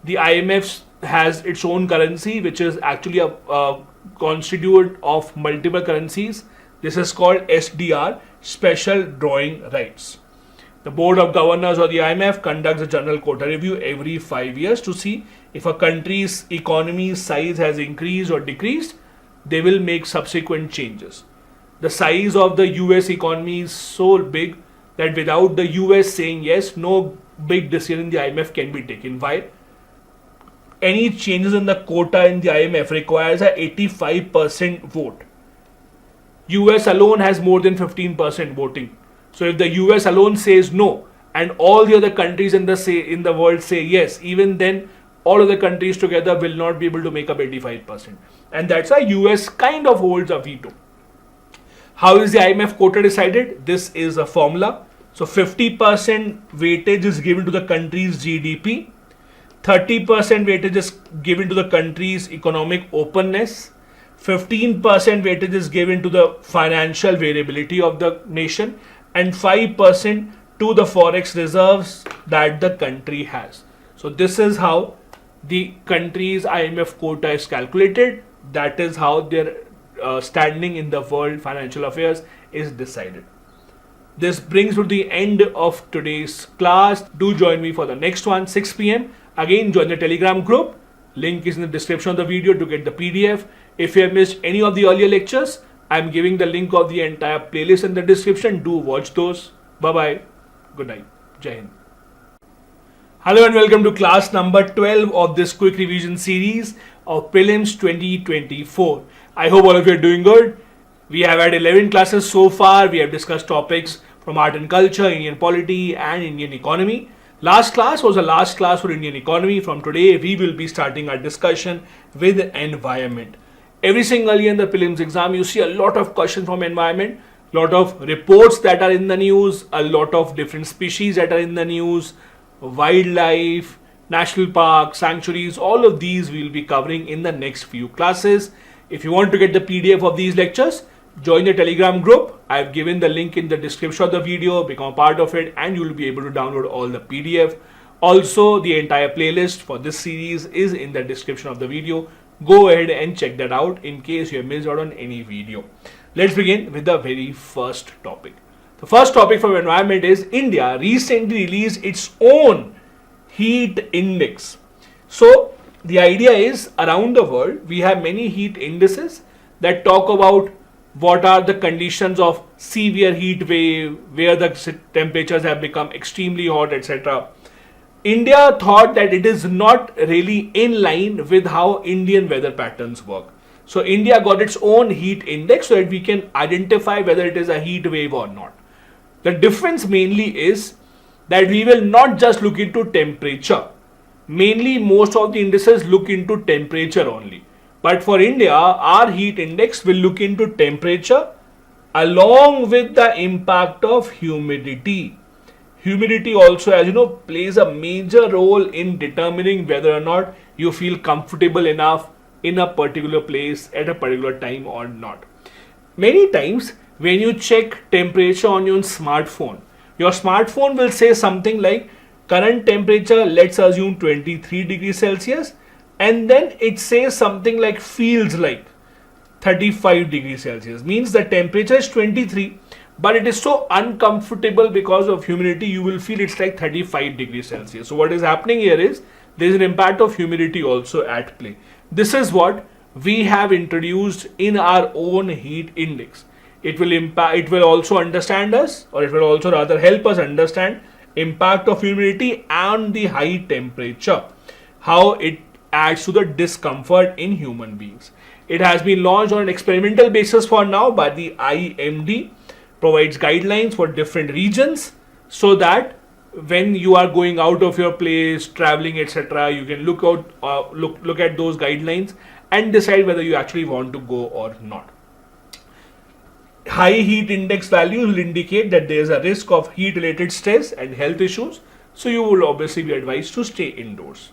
The IMF has its own currency, which is actually a constituent of multiple currencies. This is called SDR, Special Drawing Rights. The Board of Governors of the IMF conducts a general quota review every 5 years to see if a country's economy size has increased or decreased. They will make subsequent changes. The size of the US economy is so big that without the US saying yes, no big decision in the IMF can be taken. Why? Any changes in the quota in the IMF requires a 85% vote. US alone has more than 15% voting. So if the US alone says no and all the other countries in the world say yes, even then all of the countries together will not be able to make up 85%. And that's why US kind of holds a veto. How is the IMF quota decided? This is a formula. So 50% weightage is given to the country's GDP, 30% weightage is given to the country's economic openness, 15% weightage is given to the financial variability of the nation, and 5% to the forex reserves that the country has. So this is how the country's IMF quota is calculated. That is how their standing in the world financial affairs is decided. This brings to the end of today's class. Do join me for the next one, 6 p.m. Again, join the Telegram group. Link is in the description of the video to get the PDF. If you have missed any of the earlier lectures, I am giving the link of the entire playlist in the description. Do watch those. Bye-bye. Good night. Jai Hind. Hello and welcome to class number 12 of this quick revision series of Prelims 2024. I hope all of you are doing good. We have had 11 classes so far. We have discussed topics from art and culture, Indian polity and Indian economy. Last class was the last class for Indian economy. From today, we will be starting our discussion with environment. Every single year in the prelims exam, you see a lot of questions from environment, lot of reports that are in the news, a lot of different species that are in the news, wildlife, national parks, sanctuaries, all of these we will be covering in the next few classes. If you want to get the PDF of these lectures, join the Telegram group. I have given the link in the description of the video, become a part of it and you will be able to download all the PDF. Also, the entire playlist for this series is in the description of the video. Go ahead and check that out in case you have missed out on any video. Let's begin with the very first topic. The first topic from environment is India recently released its own heat index. So the idea is around the world we have many heat indices that talk about what are the conditions of severe heat wave, where the temperatures have become extremely hot, etc. India thought that it is not really in line with how Indian weather patterns work. So India got its own heat index so that we can identify whether it is a heat wave or not. The difference mainly is that we will not just look into temperature. Mainly most of the indices look into temperature only. But for India, our heat index will look into temperature along with the impact of humidity. Humidity also, as you know, plays a major role in determining whether or not you feel comfortable enough in a particular place at a particular time or not. Many times when you check temperature on your smartphone will say something like current temperature, let's assume 23 degrees Celsius, and then it says something like feels like 35 degrees Celsius. Means the temperature is 23, but it is so uncomfortable because of humidity, you will feel it's like 35 degrees Celsius. So what is happening here is there is an impact of humidity also at play. This is what we have introduced in our own heat index. It will also understand us, or it will also rather help us understand impact of humidity and the high temperature, how it adds to the discomfort in human beings. It has been launched on an experimental basis for now by the IMD, provides guidelines for different regions so that when you are going out of your place, traveling, etc., you can look at those guidelines and decide whether you actually want to go or not. High heat index values will indicate that there is a risk of heat related stress and health issues, so you will obviously be advised to stay indoors.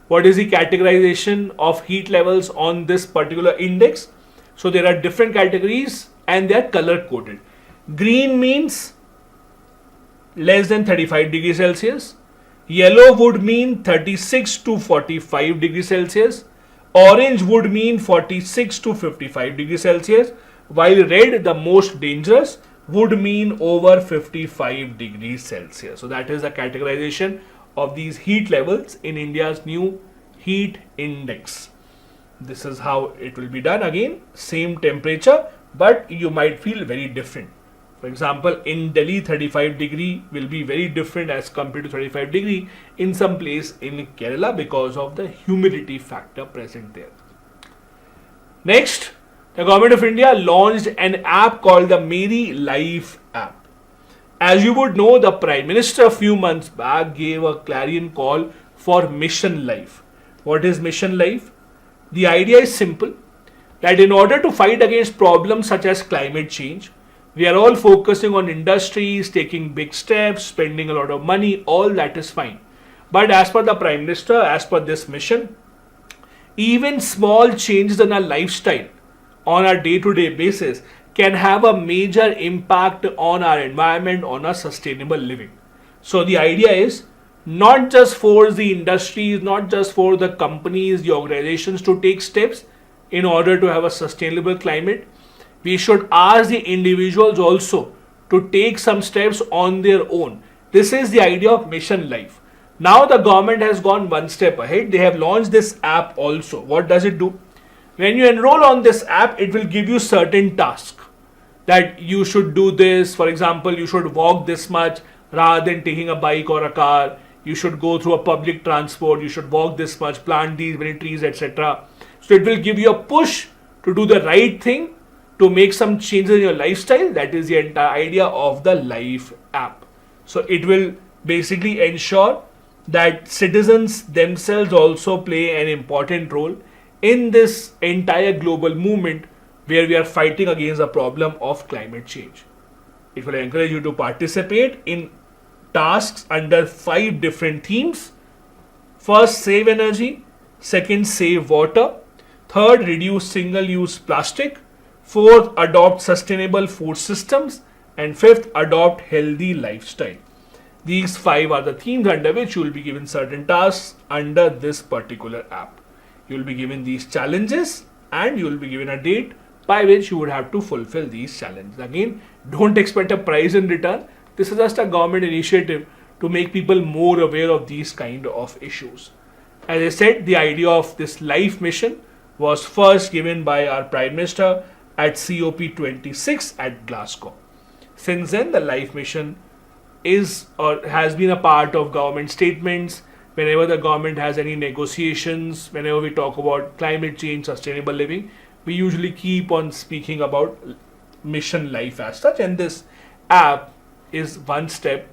What is the categorization of heat levels on this particular index? So there are different categories and they are color coded. Green means less than 35 degrees Celsius. Yellow would mean 36 to 45 degrees Celsius. Orange would mean 46 to 55 degrees Celsius. While red, the most dangerous, would mean over 55 degrees Celsius. So that is the categorization of these heat levels in India's new heat index. This is how it will be done. Again, same temperature, but you might feel very different. For example, in Delhi, 35 degree will be very different as compared to 35 degree in some place in Kerala because of the humidity factor present there. Next, the Government of India launched an app called the Meri Life app. As you would know, the Prime Minister a few months back gave a clarion call for Mission Life. What is Mission Life? The idea is simple, that in order to fight against problems such as climate change, we are all focusing on industries, taking big steps, spending a lot of money, all that is fine. But as per the Prime Minister, as per this mission, even small changes in our lifestyle on a day-to-day basis can have a major impact on our environment, on our sustainable living. So the idea is not just for the industries, not just for the companies, the organizations to take steps in order to have a sustainable climate. We should ask the individuals also to take some steps on their own. This is the idea of Mission Life. Now the government has gone one step ahead. They have launched this app also. What does it do? When you enroll on this app, it will give you certain tasks that you should do this. For example, you should walk this much rather than taking a bike or a car. you should go through a public transport, you should walk this much, plant these many trees, etc. So it will give you a push to do the right thing, to make some changes in your lifestyle. That is the entire idea of the Life app. So it will basically ensure that citizens themselves also play an important role in this entire global movement where we are fighting against the problem of climate change. It will encourage you to participate in tasks under 5 different themes. First, save energy. Second, save water. Third, reduce single-use plastic. Fourth, adopt sustainable food systems. And fifth, adopt healthy lifestyle. These 5 are the themes under which you will be given certain tasks under this particular app. You will be given these challenges and you will be given a date by which you would have to fulfill these challenges. Again, don't expect a prize in return. This is just a government initiative to make people more aware of these kind of issues. As I said, the idea of this Life mission was first given by our Prime Minister at COP26 at Glasgow. Since then, the Life mission is or has been a part of government statements. Whenever the government has any negotiations, whenever we talk about climate change, sustainable living, we usually keep on speaking about Mission Life as such, and this app is one step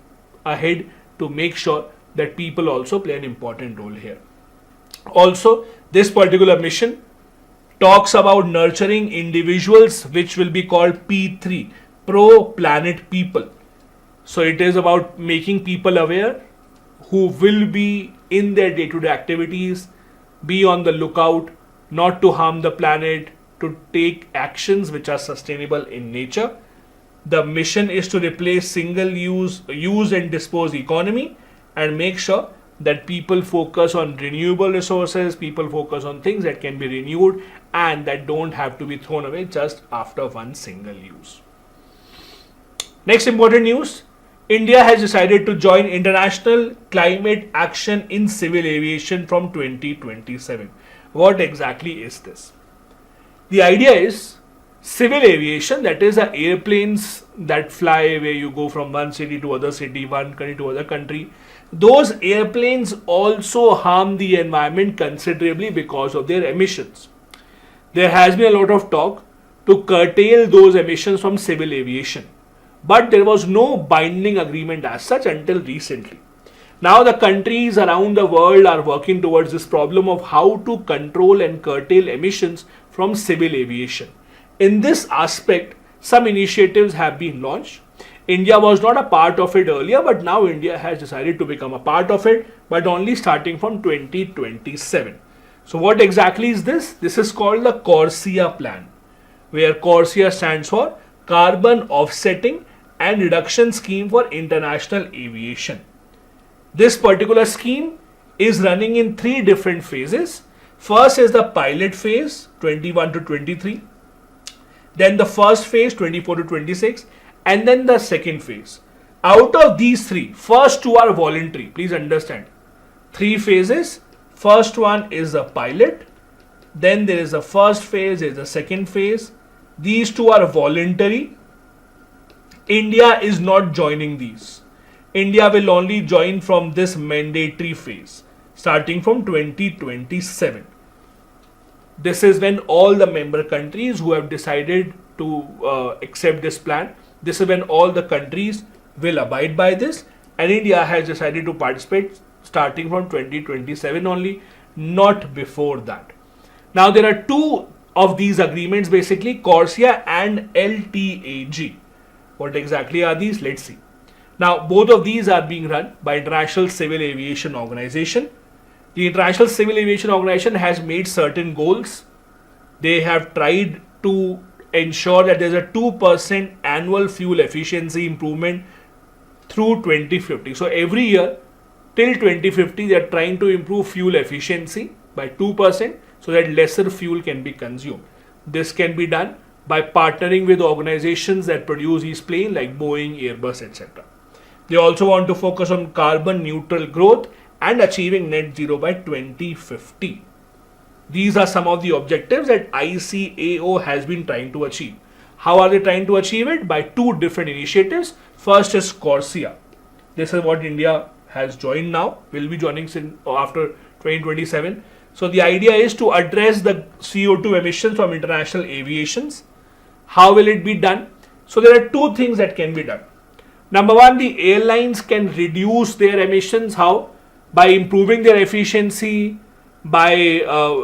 ahead to make sure that people also play an important role here. Also, this particular mission talks about nurturing individuals, which will be called P3, pro-planet people. So it is about making people aware who will be in their day-to-day activities, be on the lookout, not to harm the planet, to take actions which are sustainable in nature. The mission is to replace single-use and dispose economy and make sure that people focus on renewable resources, people focus on things that can be renewed and that don't have to be thrown away just after one single use. Next important news. India has decided to join International Climate Action in Civil Aviation from 2027. What exactly is this? The idea is civil aviation, that is the airplanes that fly where you go from one city to other city, one country to other country. Those airplanes also harm the environment considerably because of their emissions. There has been a lot of talk to curtail those emissions from civil aviation, but there was no binding agreement as such until recently. Now the countries around the world are working towards this problem of how to control and curtail emissions from civil aviation. In this aspect, some initiatives have been launched. India was not a part of it earlier, but now India has decided to become a part of it, but only starting from 2027. So what exactly is this? This is called the CORSIA plan, where CORSIA stands for Carbon Offsetting and Reduction Scheme for International Aviation. This particular scheme is running in 3 different phases. First is the pilot phase, 21 to 23. Then the first phase, 24 to 26. And then the second phase. Out of these 3, first 2 are voluntary. Please understand. 3 phases. First one is the pilot. Then there is the first phase, there is the second phase. These 2 are voluntary. India is not joining these. India will only join from this mandatory phase, starting from 2027. This is when all the member countries who have decided to accept this plan, this is when all the countries will abide by this, and India has decided to participate starting from 2027 only, not before that. Now there are 2 of these agreements, basically CORSIA and LTAG. What exactly are these? Let's see. Now both of these are being run by International Civil Aviation Organization. The International Civil Aviation Organization has made certain goals. They have tried to ensure that there is a 2% annual fuel efficiency improvement through 2050. So every year till 2050 they are trying to improve fuel efficiency by 2% so that lesser fuel can be consumed. This can be done by partnering with organizations that produce these planes like Boeing, Airbus, etc. They also want to focus on carbon neutral growth and achieving net zero by 2050. These are some of the objectives that ICAO has been trying to achieve. How are they trying to achieve it? By 2 different initiatives. First is CORSIA. This is what India has joined now, will be joining after 2027. So the idea is to address the CO2 emissions from international aviations. How will it be done? So there are two things that can be done. Number one, the airlines can reduce their emissions. How? By improving their efficiency, by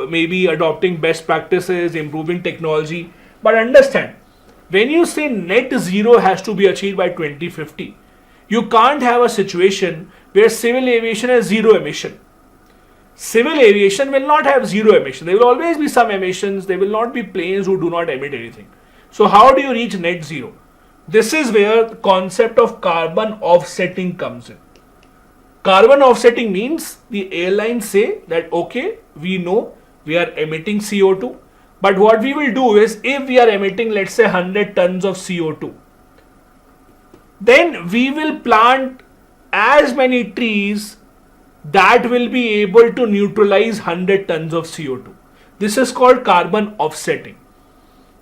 maybe adopting best practices, improving technology. But understand, when you say net zero has to be achieved by 2050, you can't have a situation where civil aviation has zero emission. Civil aviation will not have zero emission. There will always be some emissions. There will not be planes who do not emit anything. So how do you reach net zero? This is where the concept of carbon offsetting comes in. Carbon offsetting means the airlines say that okay, we know we are emitting CO2, but what we will do is if we are emitting, let's say 100 tons of CO2, then we will plant as many trees that will be able to neutralize 100 tons of CO2. This is called carbon offsetting.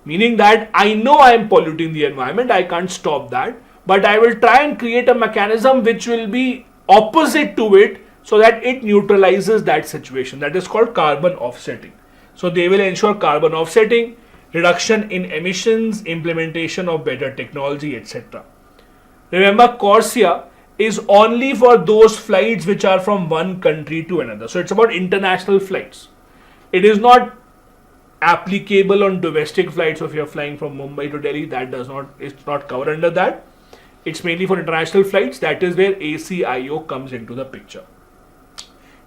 Meaning that I know I am polluting the environment, I can't stop that, but I will try and create a mechanism which will be opposite to it so that it neutralizes that situation. That is called carbon offsetting. So they will ensure carbon offsetting, reduction in emissions, implementation of better technology, etc. Remember, CORSIA is only for those flights which are from one country to another. So it's about international flights. It is not applicable on domestic flights. So if you're flying from Mumbai to Delhi, it's not covered under that. It's mainly for international flights. That is where ACIO comes into the picture.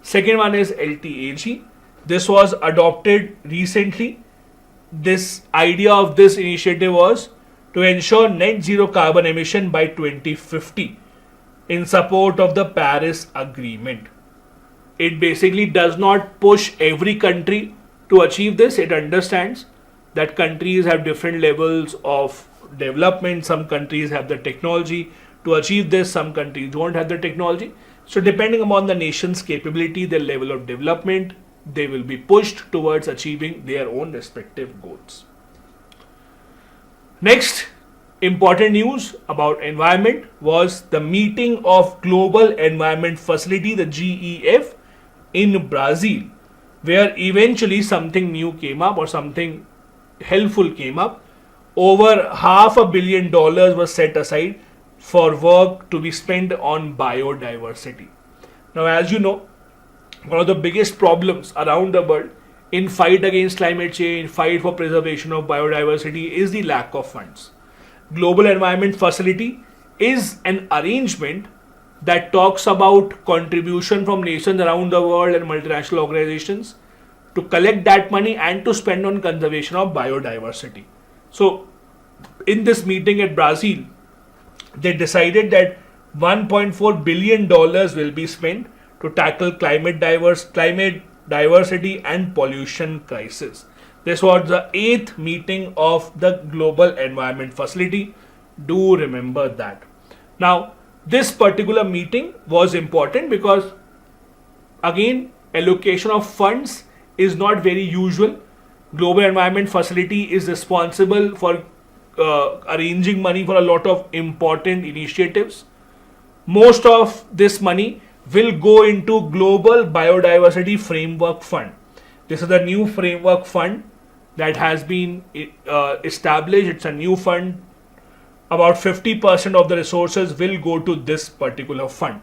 Second one is LTAG. This was adopted recently. This idea of this initiative was to ensure net zero carbon emission by 2050 in support of the Paris Agreement. It basically does not push every country to achieve this. It understands that countries have different levels of development. Some countries have the technology to achieve this, some countries don't have the technology. So depending upon the nation's capability, their level of development, they will be pushed towards achieving their own respective goals. Next important news about environment was the meeting of Global Environment Facility, the GEF, in Brazil, where eventually something new came up or something helpful came up. Over $500 million was set aside for work to be spent on biodiversity. Now, as you know, one of the biggest problems around the world in fight against climate change, fight for preservation of biodiversity is the lack of funds. Global Environment Facility is an arrangement that talks about contribution from nations around the world and multinational organizations to collect that money and to spend on conservation of biodiversity. So, in this meeting at Brazil, they decided that $1.4 billion will be spent to tackle climate diversity and pollution crisis. This was the 8th meeting of the Global Environment Facility. Do remember that. Now, this particular meeting was important because, again, allocation of funds is not very usual. Global Environment Facility is responsible for arranging money for a lot of important initiatives. Most of this money will go into Global Biodiversity Framework Fund. This is a new framework fund that has been established. It's a new fund. About 50% of the resources will go to this particular fund.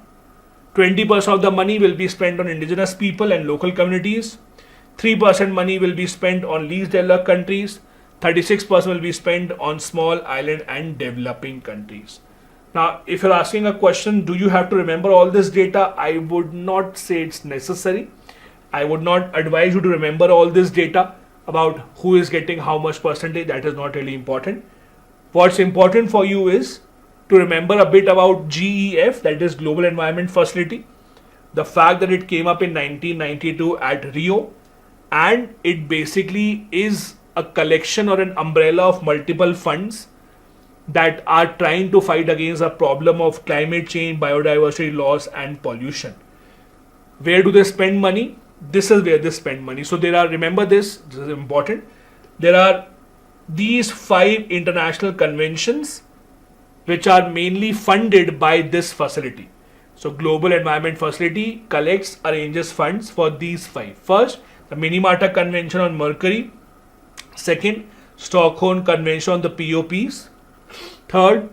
20% of the money will be spent on indigenous people and local communities. 3% money will be spent on least developed countries. 36% will be spent on small island and developing countries. Now, if you're asking a question, do you have to remember all this data? I would not say it's necessary. I would not advise you to remember all this data about who is getting how much percentage. That is not really important. What's important for you is to remember a bit about GEF, that is Global Environment Facility, the fact that it came up in 1992 at Rio, and it basically is a collection or an umbrella of multiple funds that are trying to fight against a problem of climate change, biodiversity loss and pollution. Where do they spend money? This is where they spend money. So there are, remember this is important. There are these 5 international conventions which are mainly funded by this facility. So Global Environment Facility collects, arranges funds for these 5. First, the Minamata Convention on Mercury. Second, Stockholm Convention on the POPs. Third,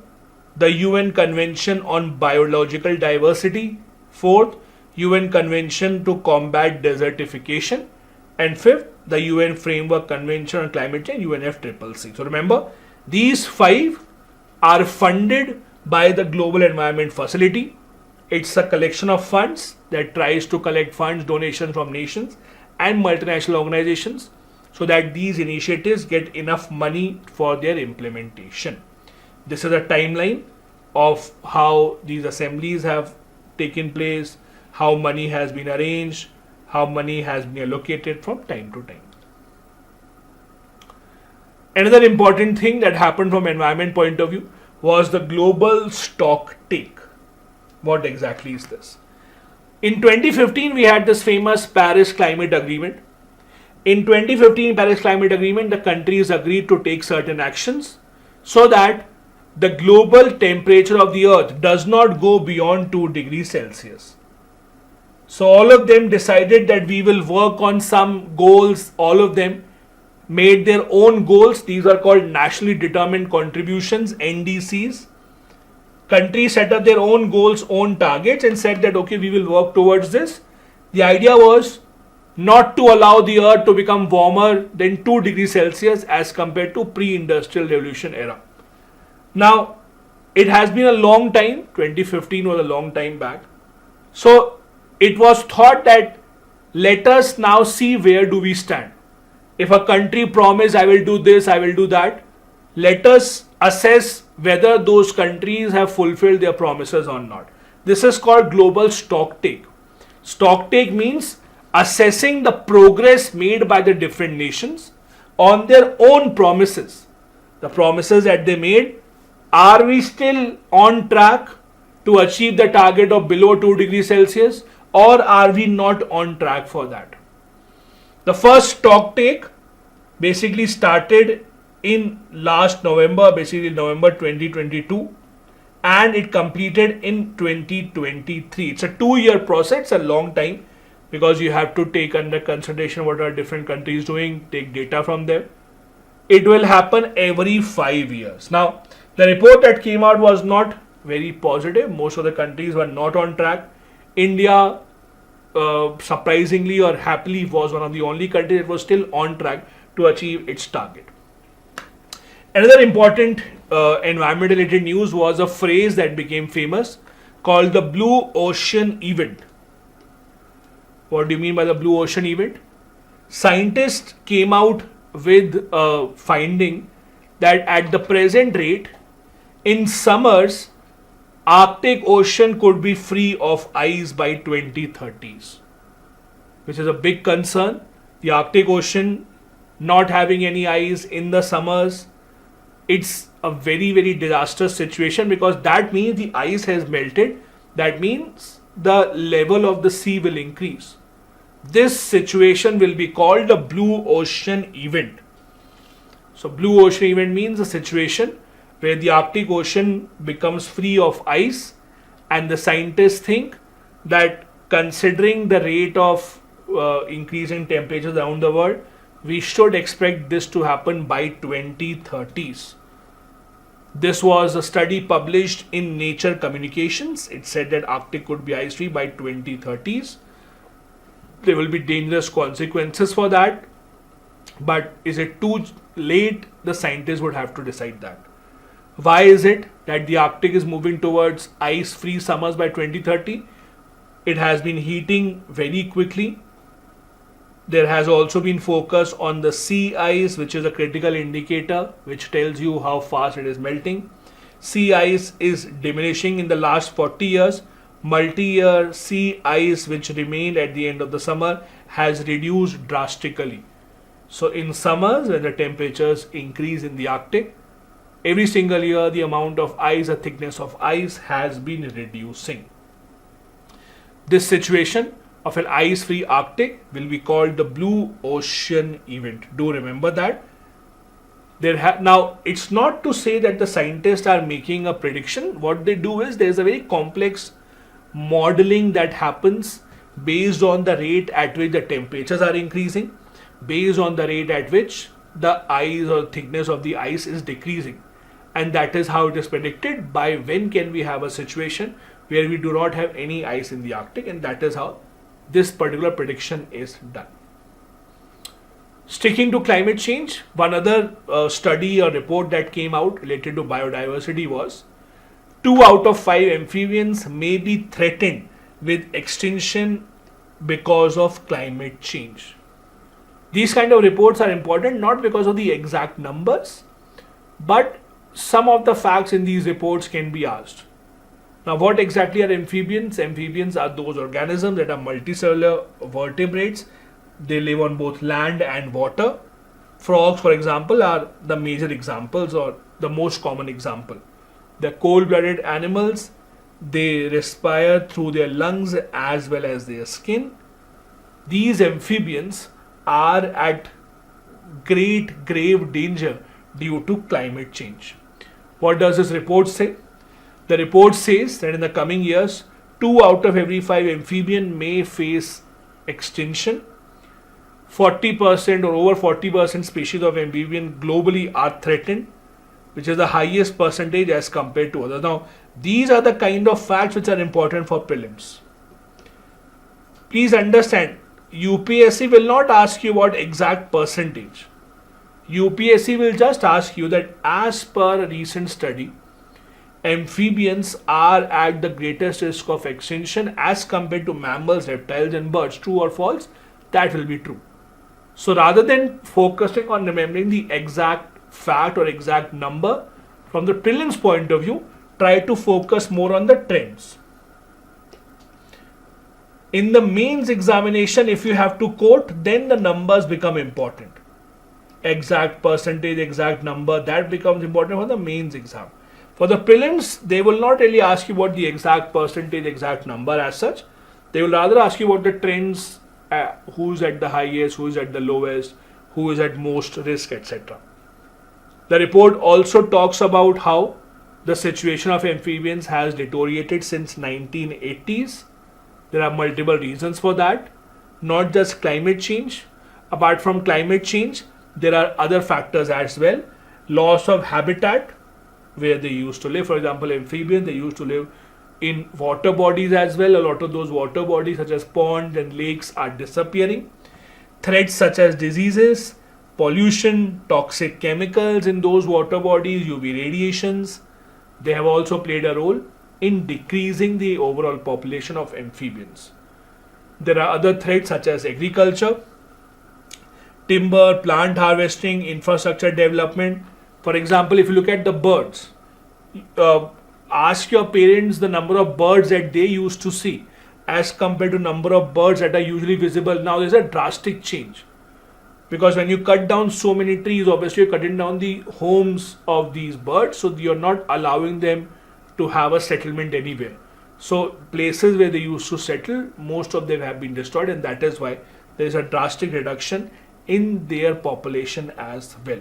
the UN Convention on Biological Diversity. Fourth, UN Convention to Combat Desertification. And fifth, the UN Framework Convention on Climate Change, UNFCCC. So remember, these 5 are funded by the Global Environment Facility. It's a collection of funds that tries to collect funds, donations from nations and multinational organizations so that these initiatives get enough money for their implementation. This is a timeline of how these assemblies have taken place, how money has been arranged, how money has been allocated from time to time. Another important thing that happened from environment point of view was the global stock take. What exactly is this? In 2015, we had this famous Paris Climate Agreement. In 2015 Paris Climate Agreement, the countries agreed to take certain actions so that the global temperature of the earth does not go beyond 2 degrees Celsius. So all of them decided that we will work on some goals. All of them made their own goals. These are called nationally determined contributions, NDCs. Countries set up their own goals, own targets and said that okay, we will work towards this. The idea was not to allow the earth to become warmer than 2 degrees Celsius as compared to pre-industrial revolution era. Now, it has been a long time. 2015 was a long time back. So it was thought that let us now see where do we stand. If a country promises I will do this, I will do that, let us assess whether those countries have fulfilled their promises or not. This is called global stock take. Stock take means assessing the progress made by the different nations on their own promises. The promises that they made, are we still on track to achieve the target of below 2 degrees Celsius or are we not on track for that? The first stock take basically started in last November, basically November 2022, and it completed in 2023. It's a 2-year process, it's a long time because you have to take under consideration what are different countries doing, take data from them. It will happen every 5 years. Now, the report that came out was not very positive. Most of the countries were not on track. India, surprisingly or happily, was one of the only countries that was still on track to achieve its target. Another important environment related news was a phrase that became famous called the Blue Ocean Event. What do you mean by the Blue Ocean Event? Scientists came out with a finding that at the present rate, in summers, Arctic Ocean could be free of ice by 2030s, which is a big concern. The Arctic Ocean not having any ice in the summers, it's a very, very disastrous situation because that means the ice has melted. That means the level of the sea will increase. This situation will be called the Blue Ocean Event. So Blue Ocean Event means a situation where the Arctic Ocean becomes free of ice, and the scientists think that considering the rate of increase in temperatures around the world, we should expect this to happen by 2030s. This was a study published in Nature Communications. It said that Arctic could be ice free by 2030s. There will be dangerous consequences for that. But is it too late? The scientists would have to decide that. Why is it that the Arctic is moving towards ice-free summers by 2030? It has been heating very quickly. There has also been focus on the sea ice, which is a critical indicator which tells you how fast it is melting. Sea ice is diminishing in the last 40 years. Multi-year sea ice which remained at the end of the summer has reduced drastically. So in summers, when the temperatures increase in the Arctic, every single year the amount of ice, the thickness of ice has been reducing. This situation of an ice-free Arctic will be called the Blue Ocean Event. Do remember that. Now, it's not to say that the scientists are making a prediction. What they do is there is a very complex modeling that happens based on the rate at which the temperatures are increasing, based on the rate at which the ice or thickness of the ice is decreasing. And that is how it is predicted by when can we have a situation where we do not have any ice in the Arctic, and that is how this particular prediction is done. Sticking to climate change, one other study or report that came out related to biodiversity was 2 out of 5 amphibians may be threatened with extinction because of climate change. These kind of reports are important not because of the exact numbers, but some of the facts in these reports can be asked. Now, what exactly are amphibians? Amphibians are those organisms that are multicellular vertebrates. They live on both land and water. Frogs, for example, are the major examples or the most common example. They're cold-blooded animals. They respire through their lungs as well as their skin. These amphibians are at great grave danger due to climate change. What does this report say? The report says that in the coming years, 2 out of every 5 amphibian may face extinction. 40% or over 40% species of amphibian globally are threatened, which is the highest percentage as compared to others. Now, these are the kind of facts which are important for prelims. Please understand, UPSC will not ask you what exact percentage. UPSC will just ask you that as per a recent study, amphibians are at the greatest risk of extinction as compared to mammals, reptiles and birds. True or false? That will be true. So rather than focusing on remembering the exact fact or exact number, from the prelims point of view, try to focus more on the trends. In the mains examination, if you have to quote, then the numbers become important. Exact percentage, exact number, that becomes important for the mains exam. For the prelims, they will not really ask you what the exact percentage, exact number as such. They will rather ask you what the trends, who's at the highest, who's at the lowest, who is at most risk, etc. The report also talks about how the situation of amphibians has deteriorated since 1980s. There are multiple reasons for that, not just climate change. Apart from climate change, there are other factors as well. Loss of habitat where they used to live. For example, amphibians, they used to live in water bodies as well. A lot of those water bodies such as ponds and lakes are disappearing. Threats such as diseases, pollution, toxic chemicals in those water bodies, UV radiations, they have also played a role in decreasing the overall population of amphibians. There are other threats such as agriculture, timber, plant harvesting, infrastructure development. For example, if you look at the birds, ask your parents the number of birds that they used to see as compared to number of birds that are usually visible. Now there's a drastic change, because when you cut down so many trees, obviously you're cutting down the homes of these birds, so you're not allowing them to have a settlement anywhere. So places where they used to settle, most of them have been destroyed, and that is why there is a drastic reduction in their population as well.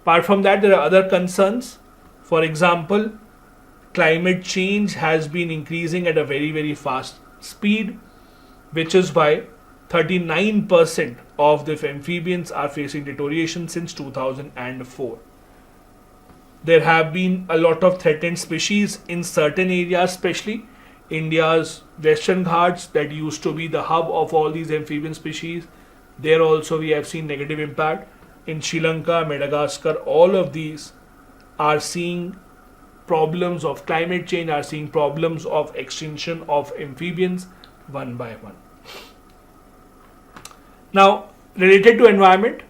Apart from that, there are other concerns. For example, climate change has been increasing at a very, very fast speed, which is why 39% of the amphibians are facing deterioration since 2004. There have been a lot of threatened species in certain areas, especially India's Western Ghats that used to be the hub of all these amphibian species. There also we have seen negative impact. In Sri Lanka, Madagascar, all of these are seeing problems of climate change, are seeing problems of extinction of amphibians one by one. Now, related to environment,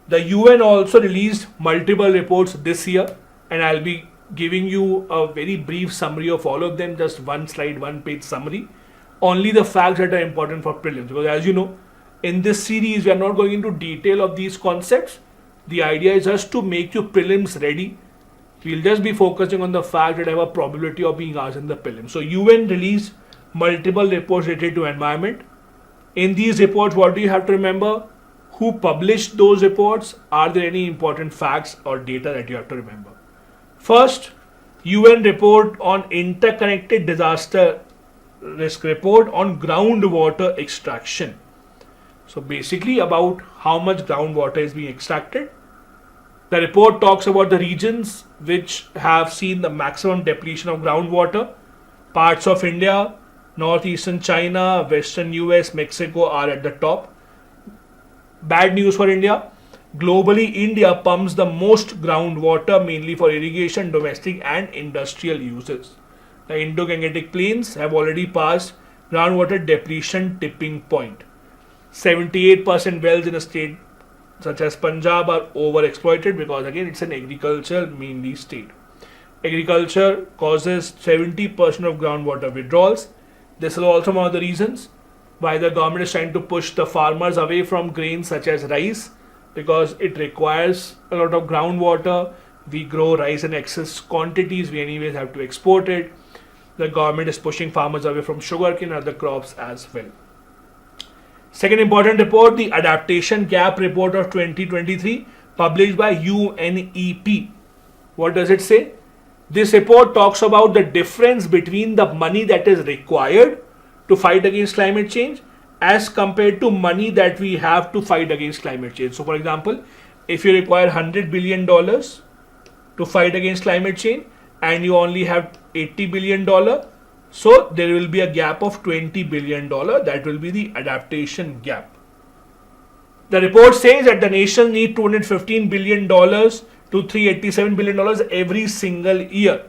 the UN also released multiple reports this year, and I'll be giving you a very brief summary of all of them, just one slide, one page summary, only the facts that are important for prelims. Because as you know, in this series, we are not going into detail of these concepts. The idea is just to make you prelims ready. We'll just be focusing on the fact that have a probability of being asked in the prelims. So UN released multiple reports related to environment. In these reports, what do you have to remember? Who published those reports? Are there any important facts or data that you have to remember? First, UN report on interconnected disaster risk report on groundwater extraction. So basically about how much groundwater is being extracted. The report talks about the regions which have seen the maximum depletion of groundwater. Parts of India, northeastern China, western US, Mexico are at the top. Bad news for India. Globally, India pumps the most groundwater mainly for irrigation, domestic and industrial uses. The Indo-Gangetic plains have already passed groundwater depletion tipping point. 78% wells in a state such as Punjab are overexploited because again it's an agriculture mainly state. Agriculture causes 70% of groundwater withdrawals. This is also one of the reasons why the government is trying to push the farmers away from grains such as rice, because it requires a lot of groundwater. We grow rice in excess quantities, we anyways have to export it. The government is pushing farmers away from sugarcane and other crops as well. Second important report, the Adaptation Gap Report of 2023, published by UNEP. What does it say? This report talks about the difference between the money that is required to fight against climate change as compared to money that we have to fight against climate change. So for example, if you require $100 billion to fight against climate change and you only have $80 billion, so there will be a gap of $20 billion. That will be the adaptation gap. The report says that the nation needs $215 billion to $387 billion every single year.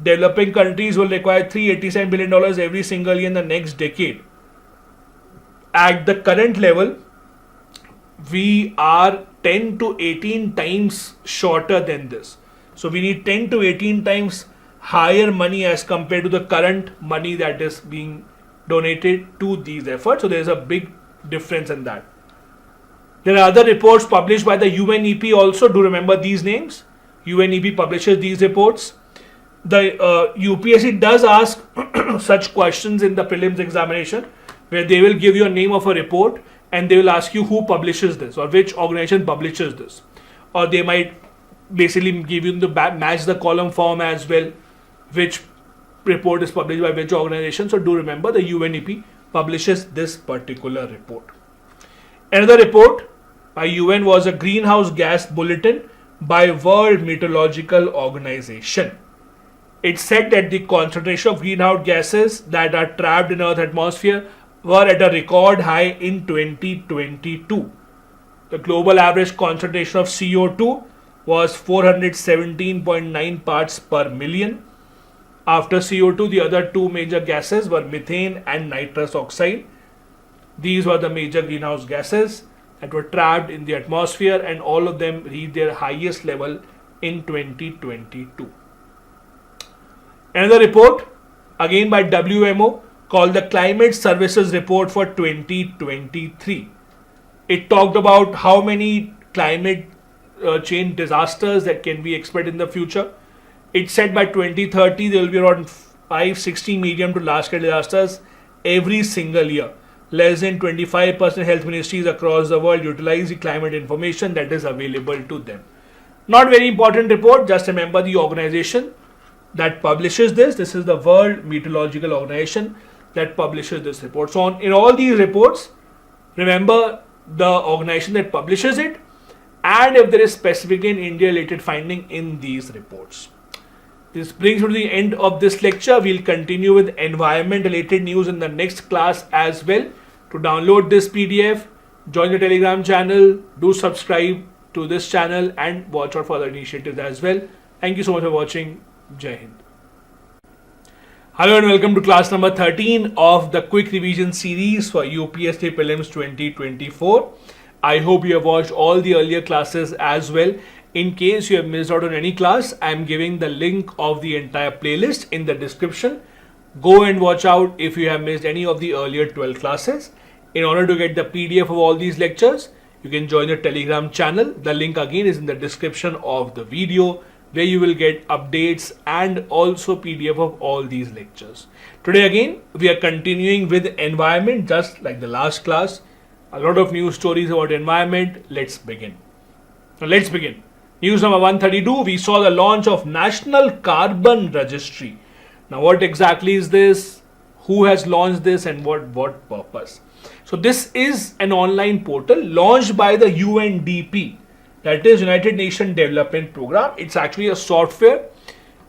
Developing countries will require $387 billion every single year in the next decade. At the current level, we are 10 to 18 times shorter than this. So we need 10 to 18 times higher money as compared to the current money that is being donated to these efforts. So there is a big difference in that. There are other reports published by the UNEP also. Do remember these names. UNEP publishes these reports. The UPSC does ask such questions in the prelims examination, where they will give you a name of a report and they will ask you who publishes this or which organization publishes this. Or they might basically give you the match the column form as well, which report is published by which organization. So do remember the UNEP publishes this particular report. Another report by UN was a greenhouse gas bulletin by World Meteorological Organization. It said that the concentration of greenhouse gases that are trapped in Earth's atmosphere were at a record high in 2022. The global average concentration of CO2 was 417.9 parts per million. After CO2, the other two major gases were methane and nitrous oxide. These were the major greenhouse gases that were trapped in the atmosphere, and all of them reached their highest level in 2022. Another report, again by WMO, called the Climate Services Report for 2023. It talked about how many climate change disasters that can be expected in the future. It said by 2030 there will be around 560 medium to large scale disasters every single year. Less than 25% health ministries across the world utilize the climate information that is available to them. Not very important report, just remember the organization that publishes this. This is the World Meteorological Organization that publishes this report. So in all these reports, remember the organization that publishes it and if there is specifically an India related finding in these reports. This brings me to the end of this lecture. We'll continue with environment related news in the next class as well. To download this PDF, join the Telegram channel, do subscribe to this channel and watch out for other initiatives as well. Thank you so much for watching. Jai Hind. Hello and welcome to class number 13 of the Quick Revision Series for UPSC Prelims 2024. I hope you have watched all the earlier classes as well. In case you have missed out on any class, I am giving the link of the entire playlist in the description. Go and watch out if you have missed any of the earlier 12 classes. In order to get the PDF of all these lectures, you can join the Telegram channel. The link again is in the description of the video, where you will get updates and also PDF of all these lectures. Today again, we are continuing with environment just like the last class. A lot of news stories about environment. Let's begin. News number 132, we saw the launch of National Carbon Registry. Now what exactly is this? who has launched this and what purpose. So this is an online portal launched by the UNDP, that is United Nations Development Program. It's actually a software.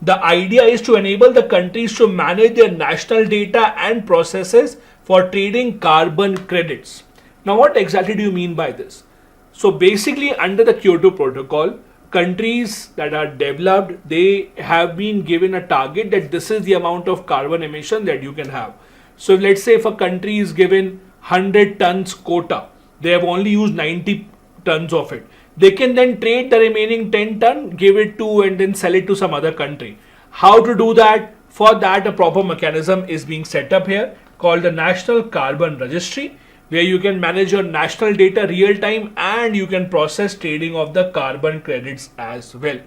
The idea is to enable the countries to manage their national data and processes for trading carbon credits. Now, what exactly do you mean by this? So basically, under the Kyoto Protocol, countries that are developed, they have been given a target that this is the amount of carbon emission that you can have. So let's say if a country is given 100 tons quota, they have only used 90 tons of it. They can then trade the remaining 10 ton, give it to and then sell it to some other country. How to do that? For that, a proper mechanism is being set up here called the National Carbon Registry, where you can manage your national data real time and you can process trading of the carbon credits as well.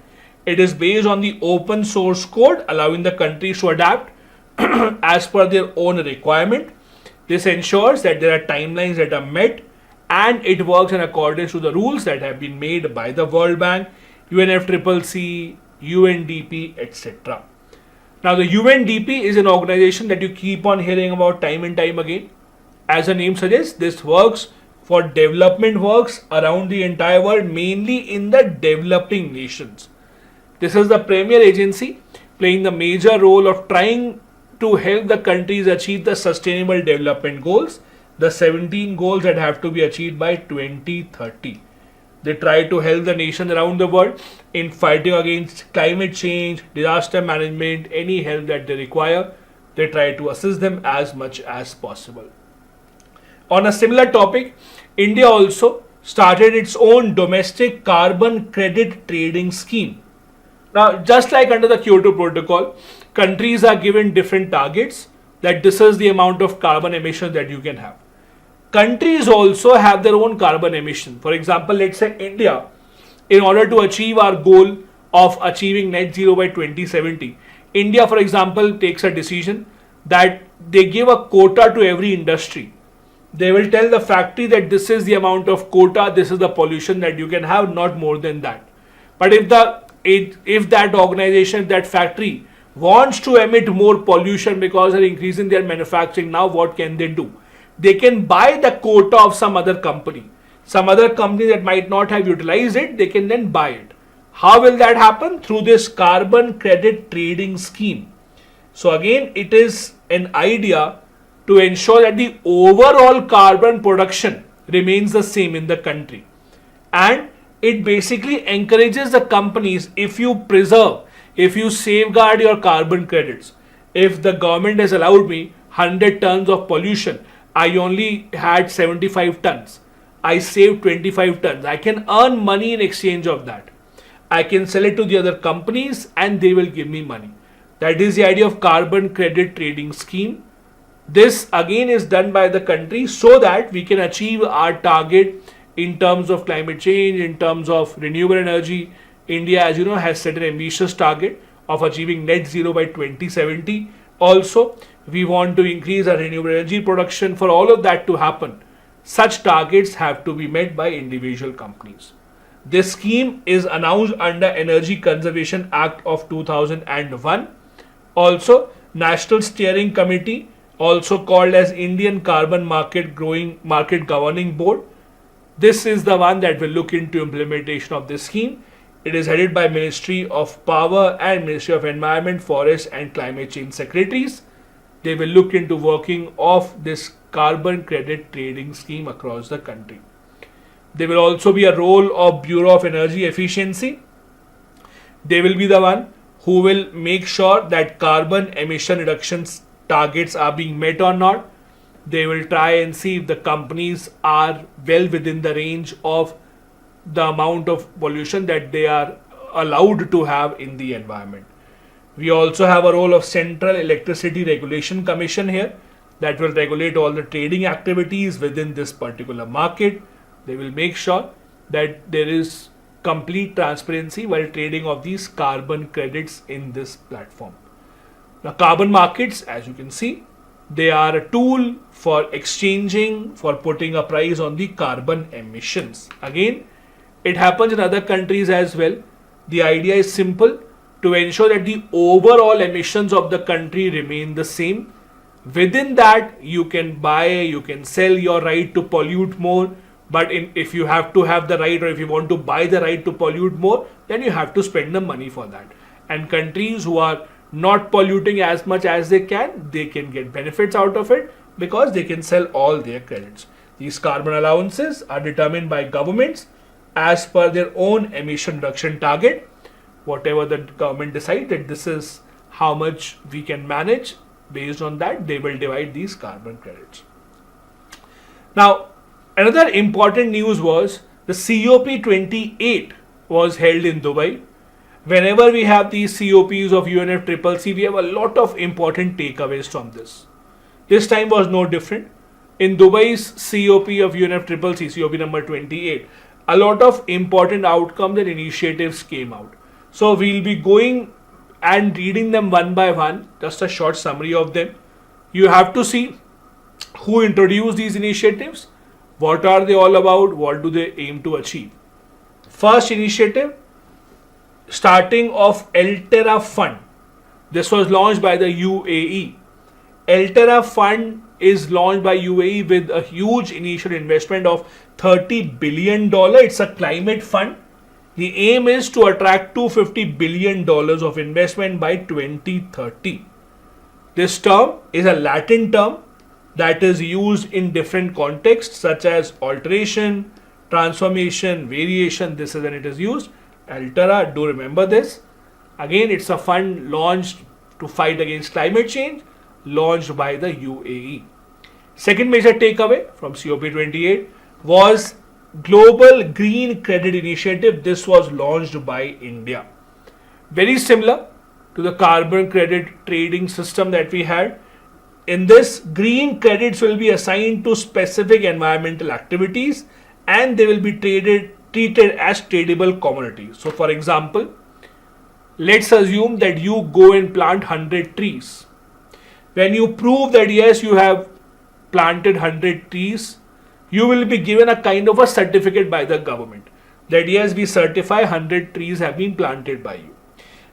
It is based on the open source code, allowing the countries to adapt as per their own requirement. This ensures that there are timelines that are met and it works in accordance to the rules that have been made by the World Bank, UNFCCC, UNDP, etc. Now the UNDP is an organization that you keep on hearing about time and time again. As the name suggests, this works for development works around the entire world, mainly in the developing nations. This is the premier agency playing the major role of trying to help the countries achieve the sustainable development goals, the 17 goals that have to be achieved by 2030. They try to help the nations around the world in fighting against climate change, disaster management, any help that they require. They try to assist them as much as possible. On a similar topic, India also started its own domestic carbon credit trading scheme. Now, just like under the Kyoto Protocol, countries are given different targets that this is the amount of carbon emissions that you can have. Countries also have their own carbon emission. For example, let's say India, in order to achieve our goal of achieving net zero by 2070, India, for example, takes a decision that they give a quota to every industry. They will tell the factory that this is the amount of quota, this is the pollution that you can have, not more than that. But if that organization, that factory wants to emit more pollution because they're increasing their manufacturing, now what can they do? They can buy the quota of some other company. Some other company that might not have utilized it, they can then buy it. How will that happen? Through this carbon credit trading scheme. So again, it is an idea to ensure that the overall carbon production remains the same in the country. And it basically encourages the companies, if you preserve, if you safeguard your carbon credits, if the government has allowed me 100 tons of pollution, I only had 75 tons. I saved 25 tons. I can earn money in exchange of that. I can sell it to the other companies and they will give me money. That is the idea of carbon credit trading scheme. This again is done by the country so that we can achieve our target in terms of climate change, in terms of renewable energy. India, as you know, has set an ambitious target of achieving net zero by 2070. Also, we want to increase our renewable energy production. For all of that to happen, such targets have to be met by individual companies. This scheme is announced under Energy Conservation Act of 2001. Also, National Steering Committee, also called as Indian Carbon Market Governing Board. This is the one that will look into implementation of this scheme. It is headed by Ministry of Power and Ministry of Environment, Forest and Climate Change Secretaries. They will look into working of this carbon credit trading scheme across the country. There will also be a role of Bureau of Energy Efficiency. They will be the one who will make sure that carbon emission reductions targets are being met or not. They will try and see if the companies are well within the range of the amount of pollution that they are allowed to have in the environment. We also have a role of Central Electricity Regulation Commission here that will regulate all the trading activities within this particular market. They will make sure that there is complete transparency while trading of these carbon credits in this platform. Now, carbon markets, as you can see, they are a tool for exchanging, for putting a price on the carbon emissions. Again, it happens in other countries as well. The idea is simple: to ensure that the overall emissions of the country remain the same. Within that, you can buy, you can sell your right to pollute more. But if you have to have the right, or if you want to buy the right to pollute more, then you have to spend the money for that. And countries who are not polluting as much as they can get benefits out of it because they can sell all their credits. These carbon allowances are determined by governments as per their own emission reduction target. Whatever the government decides that this is how much we can manage, based on that they will divide these carbon credits. Now, another important news was the COP28 was held in Dubai. Whenever we have these COPs of UNFCCC, we have a lot of important takeaways from this. This time was no different. In Dubai's COP of UNFCCC, COP number 28, a lot of important outcomes and initiatives came out. So we'll be going and reading them one by one, just a short summary of them. You have to see who introduced these initiatives, what are they all about, what do they aim to achieve. First initiative, starting of Altera Fund. This was launched by the UAE. Altera Fund is launched by UAE with a huge initial investment of $30 billion. It's a climate fund. The aim is to attract $250 billion of investment by 2030. This term is a Latin term that is used in different contexts such as alteration, transformation, variation. This is when it is used. Altera, do remember this. Again, it's a fund launched to fight against climate change, launched by the UAE. Second major takeaway from COP28 was Global Green Credit Initiative. This was launched by India. Very similar to the carbon credit trading system that we had. In this, green credits will be assigned to specific environmental activities and they will be treated as tradable commodities. So for example, let's assume that you go and plant 100 trees. When you prove that yes, you have planted 100 trees, you will be given a kind of a certificate by the government that yes, we certify 100 trees have been planted by you.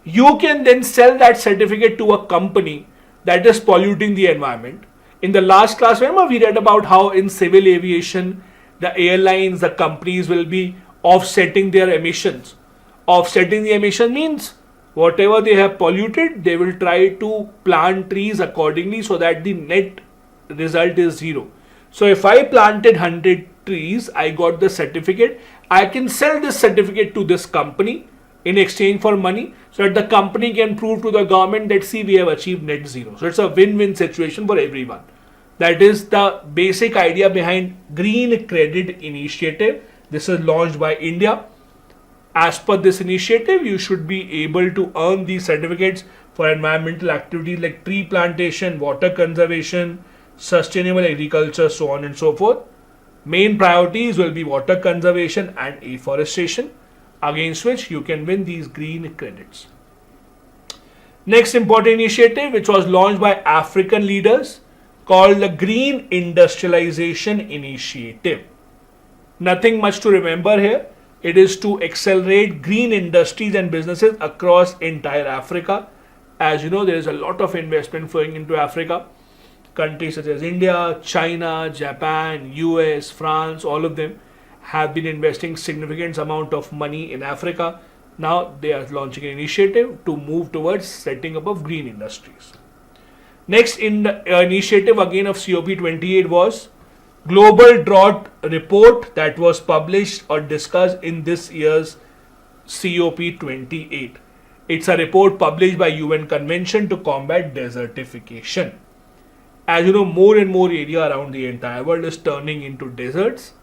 You can then sell that certificate to a company that is polluting the environment. In the last class, remember we read about how in civil aviation, the airlines, the companies will be offsetting their emissions. Offsetting the emission means whatever they have polluted, they will try to plant trees accordingly so that the net result is zero. So if I planted 100 trees, I got the certificate. I can sell this certificate to this company in exchange for money so that the company can prove to the government that see, we have achieved net zero. So it's a win-win situation for everyone. That is the basic idea behind Green Credit Initiative. This is launched by India. As per this initiative, you should be able to earn these certificates for environmental activities like tree plantation, water conservation, sustainable agriculture, so on and so forth. Main priorities will be water conservation and afforestation, against which you can win these green credits. Next important initiative, which was launched by African leaders, called the Green Industrialization Initiative. Nothing much to remember here. It is to accelerate green industries and businesses across entire Africa. As you know, there is a lot of investment flowing into Africa. Countries such as India, China, Japan, US, France, all of them have been investing significant amount of money in Africa. Now they are launching an initiative to move towards setting up of green industries. Next initiative again of COP28 was Global Drought Report that was published or discussed in this year's COP28. It's a report published by UN Convention to combat desertification. As you know, more and more area around the entire world is turning into deserts.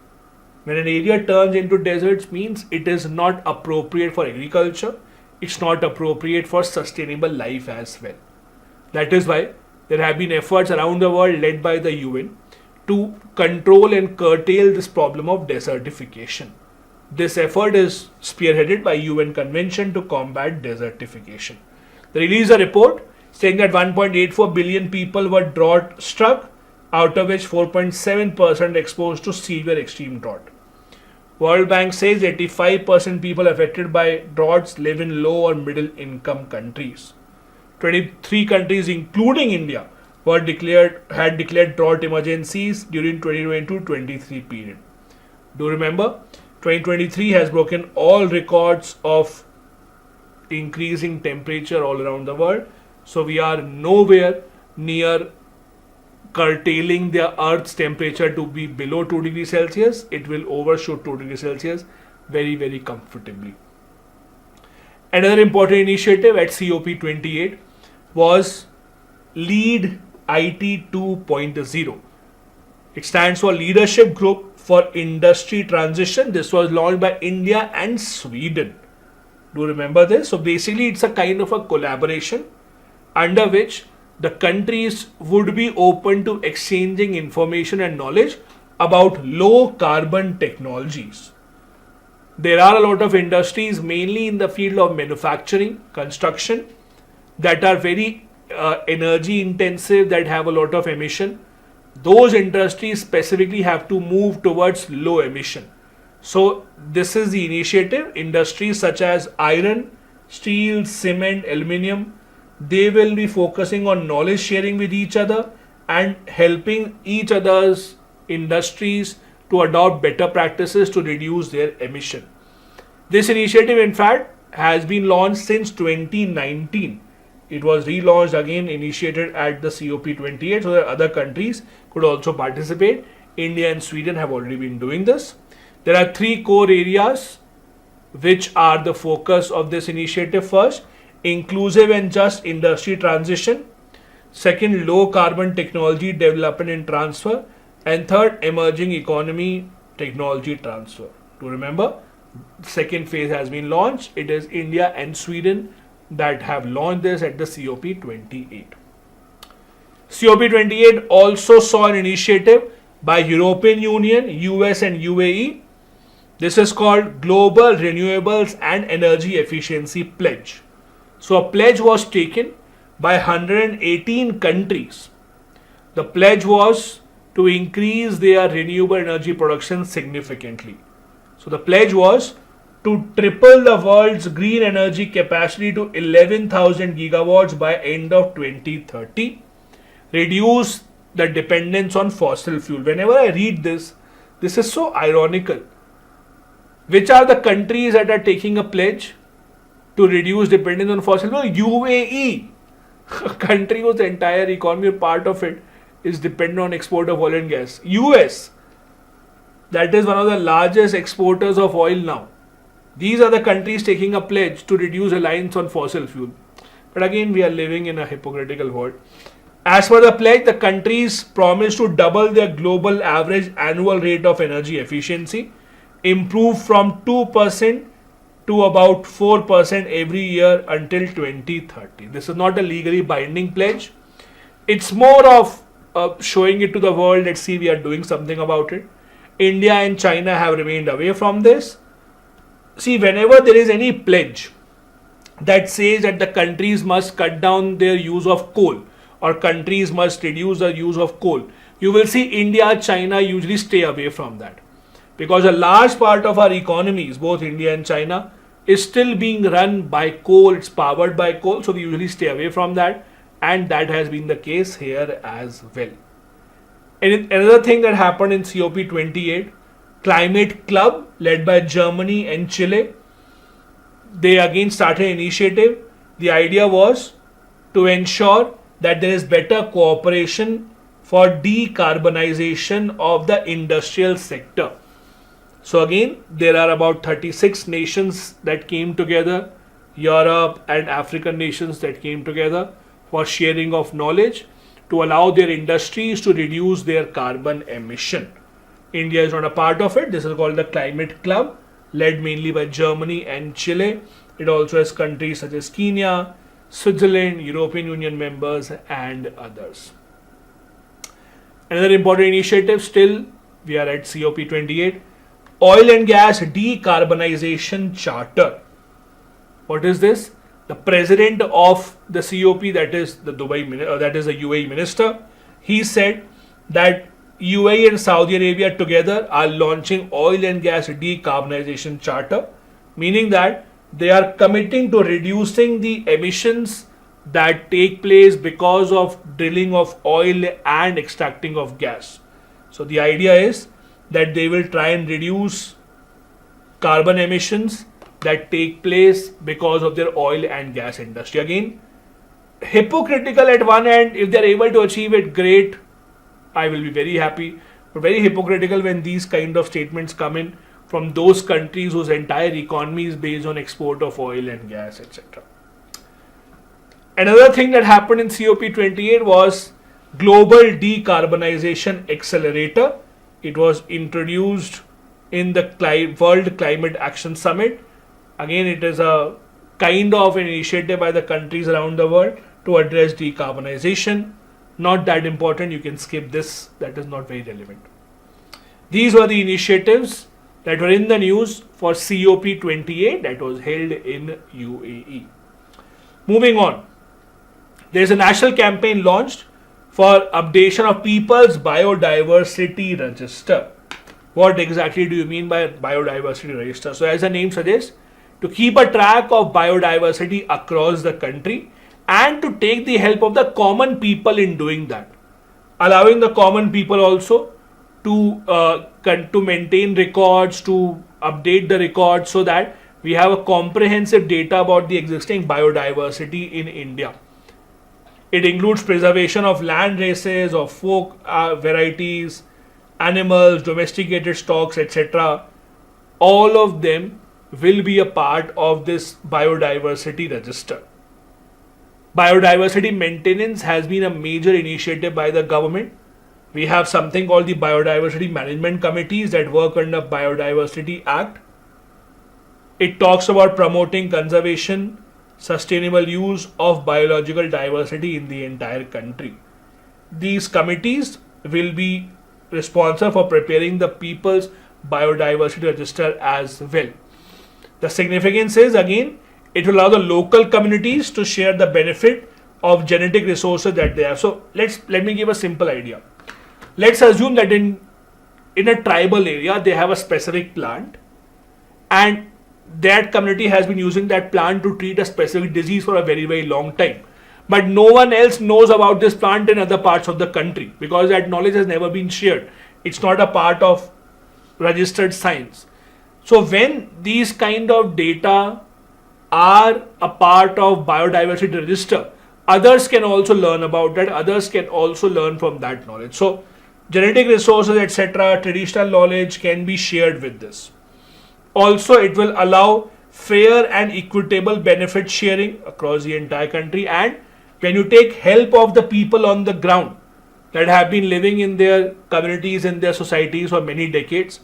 When an area turns into deserts means it is not appropriate for agriculture. It's not appropriate for sustainable life as well. That is why there have been efforts around the world led by the UN to control and curtail this problem of desertification. This effort is spearheaded by UN Convention to combat desertification. They released a report saying that 1.84 billion people were drought struck, out of which 4.7% exposed to severe extreme drought. World Bank says 85% people affected by droughts live in low or middle income countries. 23 countries including India had declared drought emergencies during 2022-23 period. Do remember, 2023 has broken all records of increasing temperature all around the world. So we are nowhere near curtailing the Earth's temperature to be below 2 degrees Celsius. It will overshoot 2 degrees Celsius very, very comfortably. Another important initiative at COP28 was Lead IT 2.0. It stands for Leadership Group for Industry Transition. This was launched by India and Sweden. Do you remember this? So basically it's a kind of a collaboration under which the countries would be open to exchanging information and knowledge about low carbon technologies. There are a lot of industries, mainly in the field of manufacturing, construction, that are very energy intensive, that have a lot of emission. Those industries specifically have to move towards low emission. So this is the initiative. Industries such as iron, steel, cement, aluminium, they will be focusing on knowledge sharing with each other and helping each other's industries to adopt better practices to reduce their emission. This initiative, in fact, has been launched since 2019. It was relaunched again, initiated at the COP28, so that other countries could also participate. India and Sweden have already been doing this. There are 3 core areas which are the focus of this initiative. First, inclusive and just industry transition. Second, low carbon technology development and transfer. And third, emerging economy technology transfer. To remember, second phase has been launched. It is India and Sweden that have launched this at the COP28. COP28 also saw an initiative by European Union, US and UAE. This is called Global Renewables and Energy Efficiency Pledge. So a pledge was taken by 118 countries. The pledge was to increase their renewable energy production significantly. So the pledge was to triple the world's green energy capacity to 11,000 gigawatts by end of 2030. Reduce the dependence on fossil fuel. Whenever I read this, this is so ironical. Which are the countries that are taking a pledge to reduce dependence on fossil fuel? UAE, a country whose entire economy, part of it, is dependent on export of oil and gas. US, that is one of the largest exporters of oil now. These are the countries taking a pledge to reduce reliance on fossil fuel. But again, we are living in a hypocritical world. As per the pledge, the countries promise to double their global average annual rate of energy efficiency, improve from 2% to about 4% every year until 2030. This is not a legally binding pledge. It's more of showing it to the world that see, we are doing something about it. India and China have remained away from this. See, whenever there is any pledge that says that the countries must cut down their use of coal or countries must reduce the use of coal, you will see India, China usually stay away from that. Because a large part of our economies, both India and China, is still being run by coal, it's powered by coal, so we usually stay away from that, and that has been the case here as well. And another thing that happened in COP28, Climate Club led by Germany and Chile, they again started an initiative. The idea was to ensure that there is better cooperation for decarbonization of the industrial sector. So again, there are about 36 nations that came together, Europe and African nations that came together for sharing of knowledge to allow their industries to reduce their carbon emission. India is not a part of it. This is called the Climate Club, led mainly by Germany and Chile. It also has countries such as Kenya, Switzerland, European Union members and others. Another important initiative, still we are at COP28, Oil and Gas Decarbonization Charter. What is this? The president of the COP, that is the UAE minister, he said that UAE and Saudi Arabia together are launching Oil and Gas Decarbonization Charter, meaning that they are committing to reducing the emissions that take place because of drilling of oil and extracting of gas. So the idea is that they will try and reduce carbon emissions that take place because of their oil and gas industry. Again, hypocritical at one end. If they are able to achieve it, great, I will be very happy. But very hypocritical when these kind of statements come in from those countries whose entire economy is based on export of oil and gas, etc. Another thing that happened in COP28 was Global Decarbonization Accelerator. It was introduced in the World Climate Action Summit. Again, it is a kind of an initiative by the countries around the world to address decarbonization. Not that important, you can skip this, that is not very relevant. These were the initiatives that were in the news for COP28 that was held in UAE. Moving on, there is a national campaign launched for updation of People's Biodiversity Register. What exactly do you mean by biodiversity register? So as the name suggests, to keep a track of biodiversity across the country and to take the help of the common people in doing that, allowing the common people also to maintain records, to update the records so that we have a comprehensive data about the existing biodiversity in India. It includes preservation of land races, of folk varieties, animals, domesticated stocks, etc. All of them will be a part of this biodiversity register. Biodiversity maintenance has been a major initiative by the government. We have something called the Biodiversity Management Committees that work under Biodiversity Act. It talks about promoting conservation, sustainable use of biological diversity in the entire country. These committees will be responsible for preparing the People's Biodiversity Register as well. The significance is, again, it will allow the local communities to share the benefit of genetic resources that they have. So let me give a simple idea. Let's assume that in a tribal area they have a specific plant and that community has been using that plant to treat a specific disease for a very, very long time. But no one else knows about this plant in other parts of the country because that knowledge has never been shared. It's not a part of registered science. So when these kind of data are a part of biodiversity register, others can also learn about that. Others can also learn from that knowledge. So genetic resources, etc., traditional knowledge can be shared with this. Also, it will allow fair and equitable benefit sharing across the entire country. And when you take help of the people on the ground that have been living in their communities, in their societies for many decades,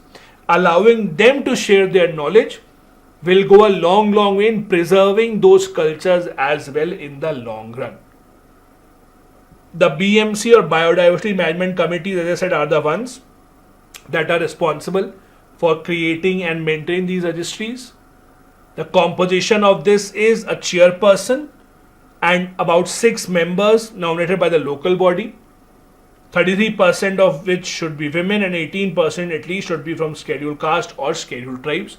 allowing them to share their knowledge will go a long, long way in preserving those cultures as well in the long run. The BMC or Biodiversity Management Committees, as I said, are the ones that are responsible for creating and maintaining these registries. The composition of this is a chairperson and about 6 members nominated by the local body, 33% of which should be women and 18% at least should be from scheduled caste or scheduled tribes.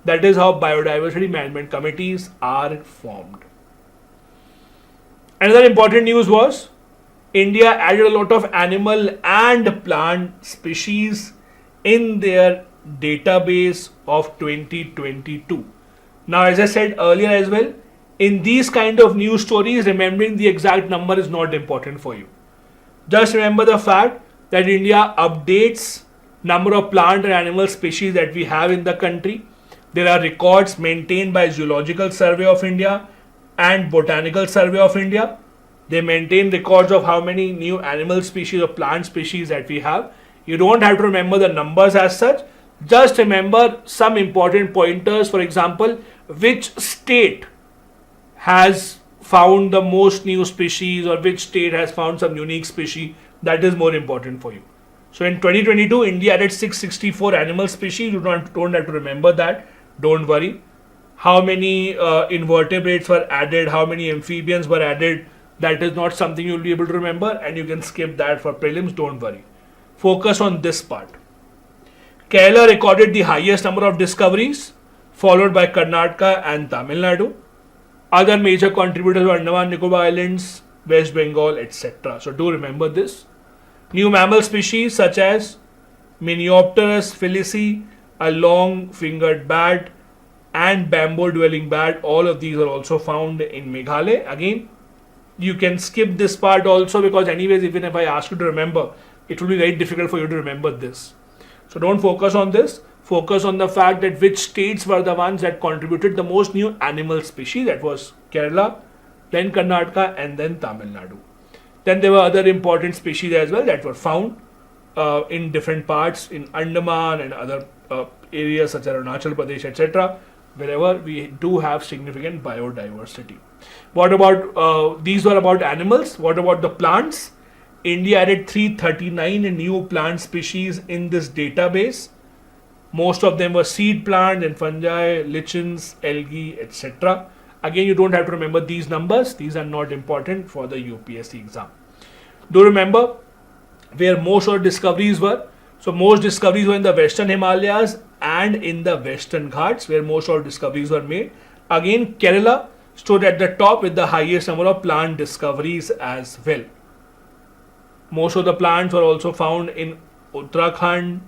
That is how biodiversity management committees are formed. Another important news was India added a lot of animal and plant species in their database of 2022. Now, as I said earlier as well, in these kind of news stories, remembering the exact number is not important for you. Just remember the fact that India updates number of plant and animal species that we have in the country. There are records maintained by Zoological Survey of India and Botanical Survey of India. They maintain records of how many new animal species or plant species that we have. You don't have to remember the numbers as such. Just remember some important pointers. For example, which state has found the most new species or which state has found some unique species. That is more important for you. So in 2022, India added 664 animal species. You don't have to remember that. Don't worry. How many invertebrates were added, how many amphibians were added, that is not something you'll be able to remember and you can skip that for prelims. Don't worry. Focus on this part. Kerala recorded the highest number of discoveries, followed by Karnataka and Tamil Nadu. Other major contributors were Andaman Nicobar Islands, West Bengal, etc. So do remember this. New mammal species such as Miniopterus felici, a long-fingered bat, and bamboo-dwelling bat, all of these are also found in Meghalaya. Again, you can skip this part also, because anyways, even if I ask you to remember, it will be very difficult for you to remember this. So don't focus on this. Focus on the fact that which states were the ones that contributed the most new animal species. That was Kerala, then Karnataka, and then Tamil Nadu. Then there were other important species as well that were found in different parts in Andaman and other areas such as Arunachal Pradesh, etc., wherever we do have significant biodiversity. What about, these were about animals. What about the plants? India added 339 new plant species in this database. Most of them were seed plants and fungi, lichens, algae, etc. Again, you don't have to remember these numbers. These are not important for the UPSC exam. Do remember where most of the discoveries were. So most discoveries were in the Western Himalayas and in the Western Ghats, where most of the discoveries were made. Again, Kerala stood at the top with the highest number of plant discoveries as well. Most of the plants were also found in Uttarakhand,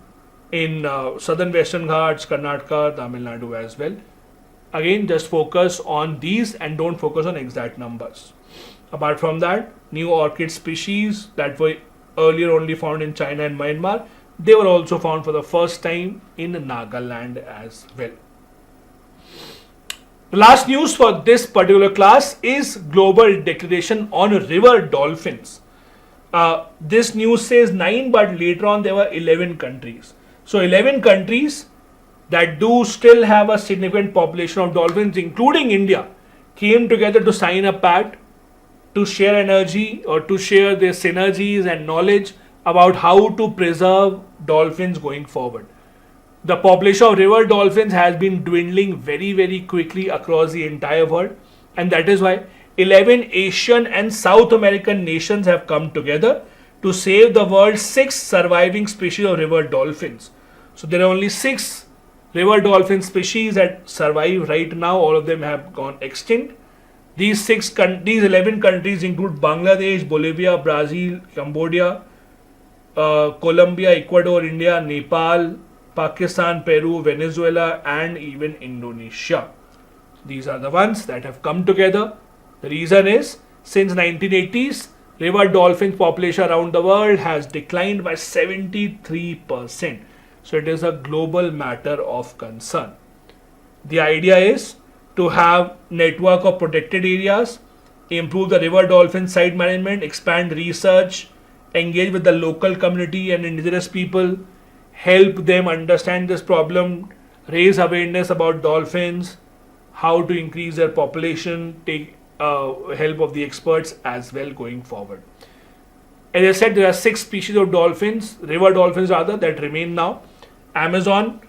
in southern Western Ghats, Karnataka, Tamil Nadu as well. Again, just focus on these and don't focus on exact numbers. Apart from that, new orchid species that were earlier only found in China and Myanmar, they were also found for the first time in Nagaland as well. The last news for this particular class is Global Declaration on River Dolphins. This news says 9, but later on there were 11 countries. So 11 countries that do still have a significant population of dolphins, including India, came together to sign a pact to share energy or to share their synergies and knowledge about how to preserve dolphins going forward. The population of river dolphins has been dwindling very, very quickly across the entire world, and that is why 11 Asian and South American nations have come together to save the world's 6 surviving species of river dolphins. So there are only 6 river dolphin species that survive right now. All of them have gone extinct. These 11 countries include Bangladesh, Bolivia, Brazil, Cambodia, Colombia, Ecuador, India, Nepal, Pakistan, Peru, Venezuela, and even Indonesia. These are the ones that have come together. The reason is, since 1980s, river dolphin population around the world has declined by 73%. So it is a global matter of concern. The idea is to have network of protected areas, improve the river dolphin site management, expand research, engage with the local community and indigenous people, help them understand this problem, raise awareness about dolphins, how to increase their population, take help of the experts as well going forward. As I said, there are 6 species of dolphins, river dolphins rather, that remain now. Amazon,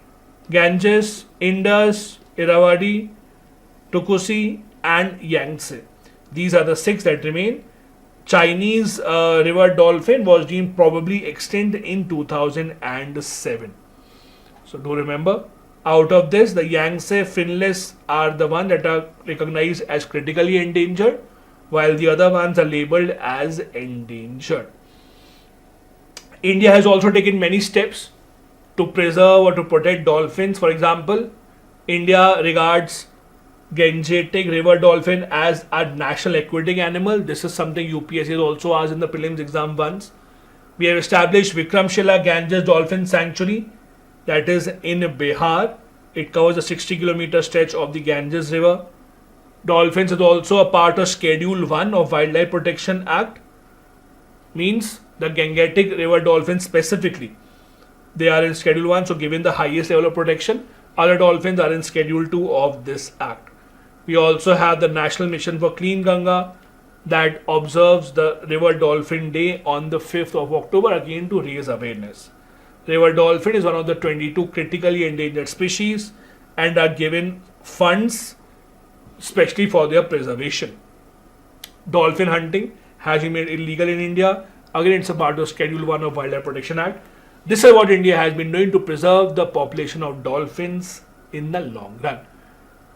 Ganges, Indus, Irrawaddy, Tukosi, and Yangtze. These are the 6 that remain. Chinese river dolphin was deemed probably extinct in 2007. So do remember, out of this, the Yangtze finless are the ones that are recognized as critically endangered, while the other ones are labeled as endangered. India has also taken many steps to preserve or to protect dolphins. For example, India regards Gangetic river dolphin as a national aquatic animal. This is something UPSC has also asked in the prelims exam once. We have established Vikramshila Ganges Dolphin Sanctuary, that is in Bihar. It covers a 60-kilometer stretch of the Ganges River. Dolphins is also a part of Schedule 1 of Wildlife Protection Act. Means the Gangetic river dolphins specifically, they are in Schedule 1, so given the highest level of protection. Other dolphins are in Schedule 2 of this act. We also have the National Mission for Clean Ganga that observes the River Dolphin Day on the 5th of October, again to raise awareness. River dolphin is one of the 22 critically endangered species and are given funds especially for their preservation. Dolphin hunting has been made illegal in India. Again, it's a part of Schedule 1 of Wildlife Protection Act. This is what India has been doing to preserve the population of dolphins in the long run.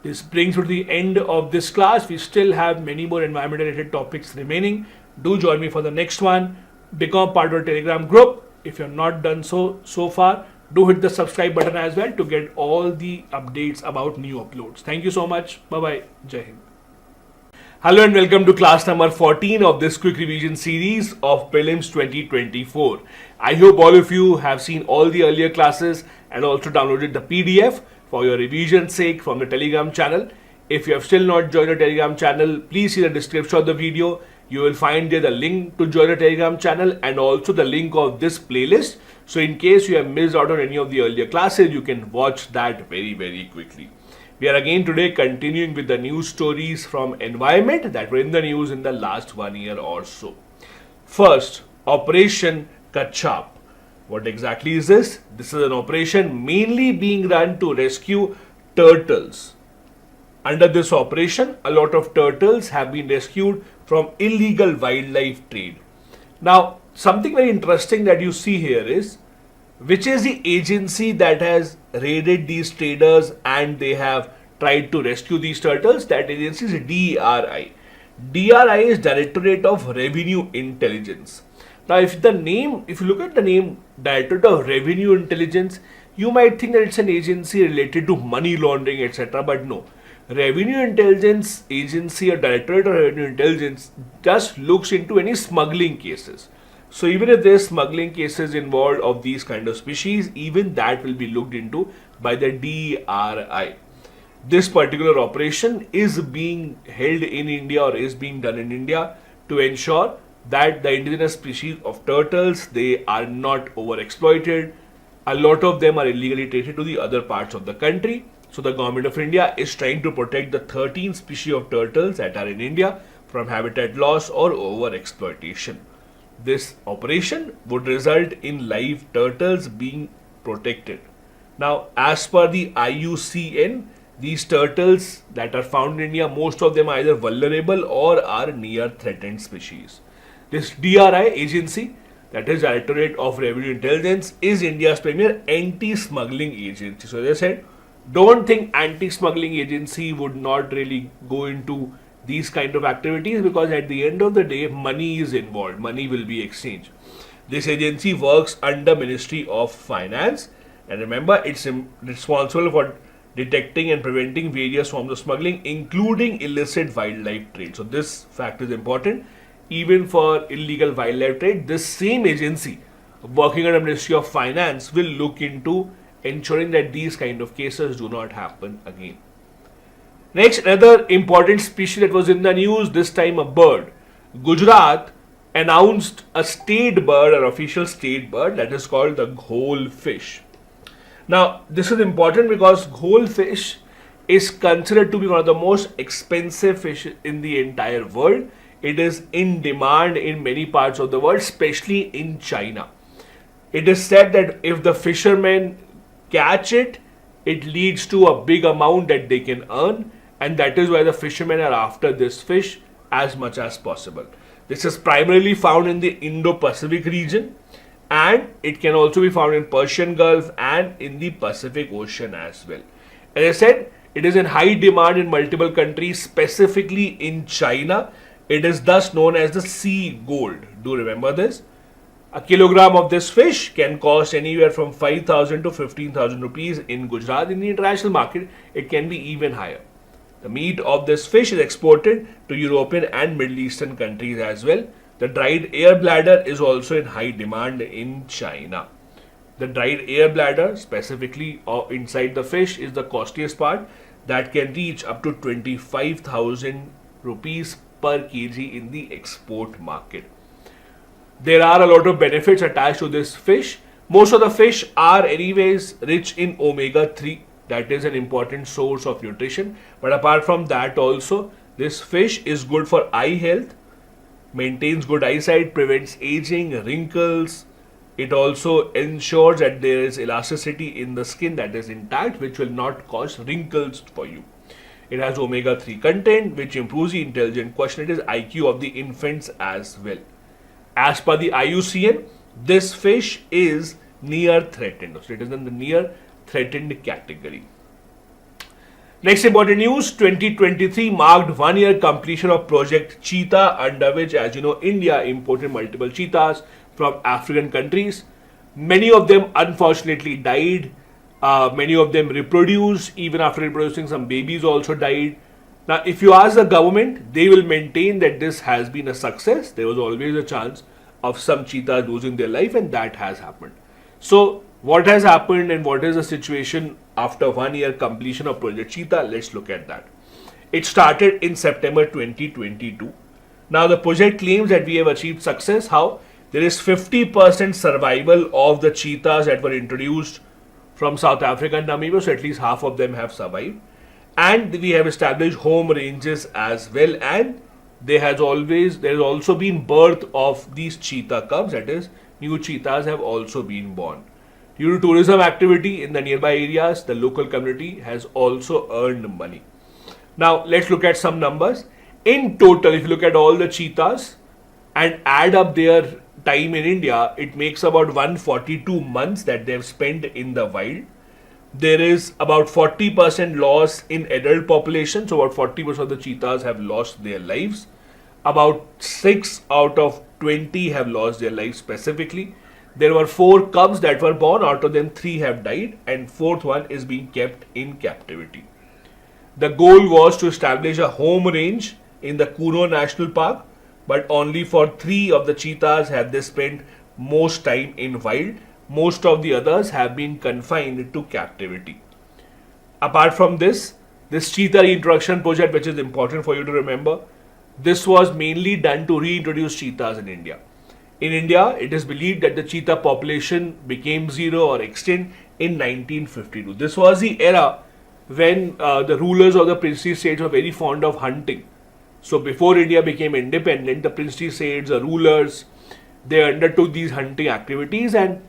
This brings me to the end of this class. We still have many more environment related topics remaining. Do join me for the next one. Become part of the Telegram group. If you're not done so far, do hit the subscribe button as well to get all the updates about new uploads. Thank you so much. Bye-bye. Jai Hind. Hello and welcome to class number 14 of this quick revision series of Prelims 2024. I hope all of you have seen all the earlier classes and also downloaded the PDF for your revision sake from the Telegram channel. If you have still not joined the Telegram channel, please see the description of the video. You will find there the link to join the Telegram channel and also the link of this playlist. So in case you have missed out on any of the earlier classes, you can watch that very quickly. We are again today continuing with the news stories from environment that were in the news in the last 1 year or so. First, Operation Kachap. What exactly is this? This is an operation mainly being run to rescue turtles. Under this operation, a lot of turtles have been rescued from illegal wildlife trade. Now, something very interesting that you see here is, which is the agency that has raided these traders and they have tried to rescue these turtles? That agency is DRI. DRI is Directorate of Revenue Intelligence. Now, if you look at the name Directorate of Revenue Intelligence, you might think that it's an agency related to money laundering, etc. But no. Revenue Intelligence Agency or Directorate of Revenue Intelligence just looks into any smuggling cases. So even if there's smuggling cases involved of these kind of species, even that will be looked into by the DRI. This particular operation is being held in India or is being done in India to ensure that the indigenous species of turtles, they are not overexploited. A lot of them are illegally traded to the other parts of the country. So the government of India is trying to protect the 13 species of turtles that are in India from habitat loss or overexploitation. This operation would result in live turtles being protected. Now, as per the IUCN, these turtles that are found in India, most of them are either vulnerable or are near threatened species. This DRI agency, that is Directorate of Revenue Intelligence, is India's premier anti-smuggling agency. So as I said, don't think anti-smuggling agency would not really go into these kind of activities, because at the end of the day, money is involved. Money will be exchanged. This agency works under Ministry of Finance, and remember, it's responsible for detecting and preventing various forms of smuggling, including illicit wildlife trade. So this fact is important. Even for illegal wildlife trade, this same agency working under Ministry of Finance will look into ensuring that these kind of cases do not happen again. Next, another important species that was in the news, this time a bird. Gujarat announced a state bird, an official state bird, that is called the ghole fish. Now, this is important because ghole fish is considered to be one of the most expensive fish in the entire world. It is in demand in many parts of the world, especially in China. It is said that if the fishermen catch it, it leads to a big amount that they can earn, and that is why the fishermen are after this fish as much as possible. This is primarily found in the Indo-Pacific region, and it can also be found in Persian Gulf and in the Pacific Ocean as well. As I said, it is in high demand in multiple countries, specifically in China. It is thus known as the sea gold. Do remember this. A kilogram of this fish can cost anywhere from 5,000 to 15,000 rupees in Gujarat. In the international market, it can be even higher. The meat of this fish is exported to European and Middle Eastern countries as well. The dried air bladder is also in high demand in China. The dried air bladder, specifically inside the fish, is the costliest part, that can reach up to 25,000 rupees per kg in the export market. There are a lot of benefits attached to this fish. Most of the fish are anyways rich in omega-3. That is an important source of nutrition. But apart from that also, this fish is good for eye health, maintains good eyesight, prevents aging, wrinkles. It also ensures that there is elasticity in the skin that is intact, which will not cause wrinkles for you. It has omega-3 content, which improves the intelligent quotient IQ of the infants as well. As per the IUCN, this fish is near threatened. So it is in the near threatened category. Next important news, 2023 marked 1 year completion of Project Cheetah, under which, as you know, India imported multiple cheetahs from African countries. Many of them unfortunately died. Many of them reproduced. Even after reproducing, some babies also died. Now, if you ask the government, they will maintain that this has been a success. There was always a chance of some cheetahs losing their life, and that has happened. So, what has happened and what is the situation after 1 year completion of Project Cheetah? Let's look at that. It started in September 2022. Now, the project claims that we have achieved success. How? There is 50% survival of the cheetahs that were introduced from South Africa and Namibia, so at least half of them have survived. And we have established home ranges as well, and there has also been birth of these cheetah cubs, that is, new cheetahs have also been born. Due to tourism activity in the nearby areas, the local community has also earned money. Now, let's look at some numbers. In total, if you look at all the cheetahs and add up their time in India, it makes about 142 months that they have spent in the wild. There is about 40% loss in adult population, so about 40% of the cheetahs have lost their lives. About 6 out of 20 have lost their lives specifically. There were 4 cubs that were born, out of them 3 have died, and 4th one is being kept in captivity. The goal was to establish a home range in the Kuno National Park, but only for 3 of the cheetahs have they spent most time in wild. Most of the others have been confined to captivity. Apart from this cheetah reintroduction project, which is important for you to remember, this was mainly done to reintroduce cheetahs in India. In India, it is believed that the cheetah population became zero or extinct in 1952. This was the era when the rulers of the princely states were very fond of hunting. So before India became independent, the princely states, the rulers, they undertook these hunting activities, and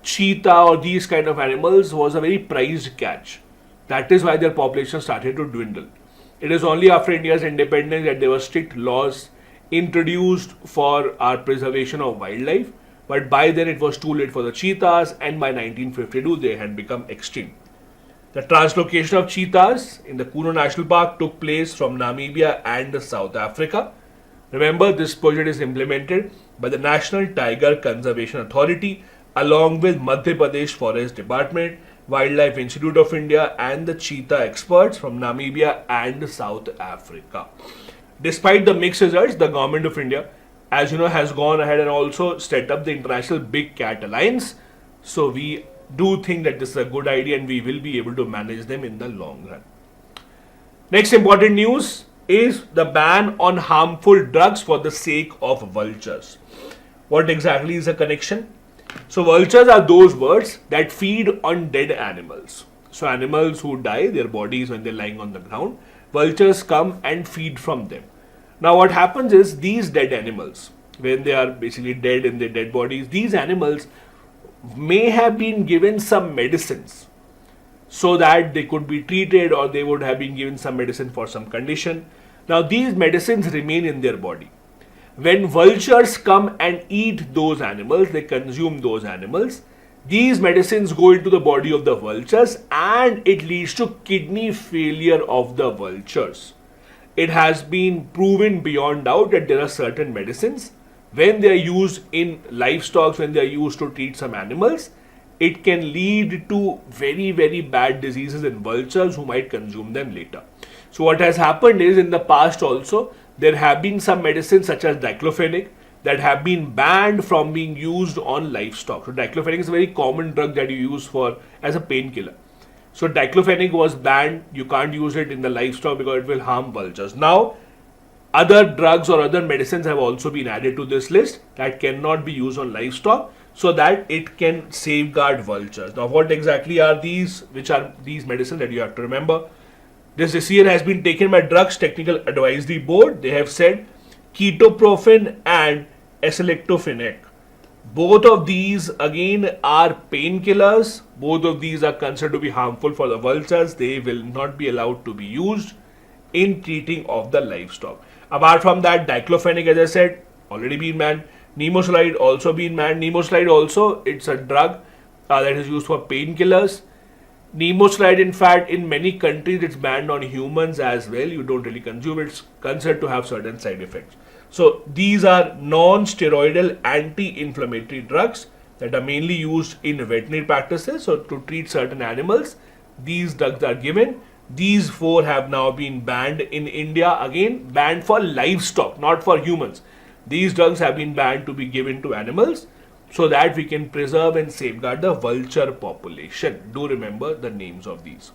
cheetah or these kind of animals was a very prized catch. That is why their population started to dwindle. It is only after India's independence that there were strict laws introduced for our preservation of wildlife, but by then it was too late for the cheetahs, and by 1952 they had become extinct. The translocation of cheetahs in the Kuno National Park took place from Namibia and South Africa. Remember, this project is implemented by the National Tiger Conservation Authority along with Madhya Pradesh Forest Department, Wildlife Institute of India, and the cheetah experts from Namibia and South Africa. Despite the mixed results, the government of India, as you know, has gone ahead and also set up the International Big Cat Alliance. So we do think that this is a good idea and we will be able to manage them in the long run. Next important news is the ban on harmful drugs for the sake of vultures. What exactly is the connection? So vultures are those birds that feed on dead animals. So animals who die, their bodies when they're lying on the ground, vultures come and feed from them. Now what happens is, these dead animals, when they are basically dead in their dead bodies, these animals may have been given some medicines so that they could be treated, or they would have been given some medicine for some condition. Now these medicines remain in their body. When vultures come and eat those animals, they consume those animals, these medicines go into the body of the vultures and it leads to kidney failure of the vultures. It has been proven beyond doubt that there are certain medicines, when they are used in livestock, when they are used to treat some animals, it can lead to very, very bad diseases in vultures who might consume them later. So what has happened is, in the past also, there have been some medicines such as diclofenac that have been banned from being used on livestock. So diclofenac is a very common drug that you use as a painkiller. So diclofenac was banned. You can't use it in the livestock because it will harm vultures. Now, other drugs or other medicines have also been added to this list that cannot be used on livestock, so that it can safeguard vultures. Now, what exactly are these? Which are these medicines that you have to remember? This decision has been taken by Drugs Technical Advisory Board. They have said ketoprofen and aceclofenac. Both of these again are painkillers. Both of these are considered to be harmful for the vultures. They will not be allowed to be used in treating of the livestock. Apart from that, diclofenac, as I said, already been banned. Nemosalide also been banned. Nemosalide also, it's a drug that is used for painkillers. Nemoslide, in fact, in many countries it's banned on humans as well. You don't really consume it. It's considered to have certain side effects. So these are non-steroidal anti-inflammatory drugs that are mainly used in veterinary practices. So to treat certain animals, these drugs are given. These four have now been banned in India. Again, banned for livestock, not for humans. These drugs have been banned to be given to animals, so that we can preserve and safeguard the vulture population. Do remember the names of these.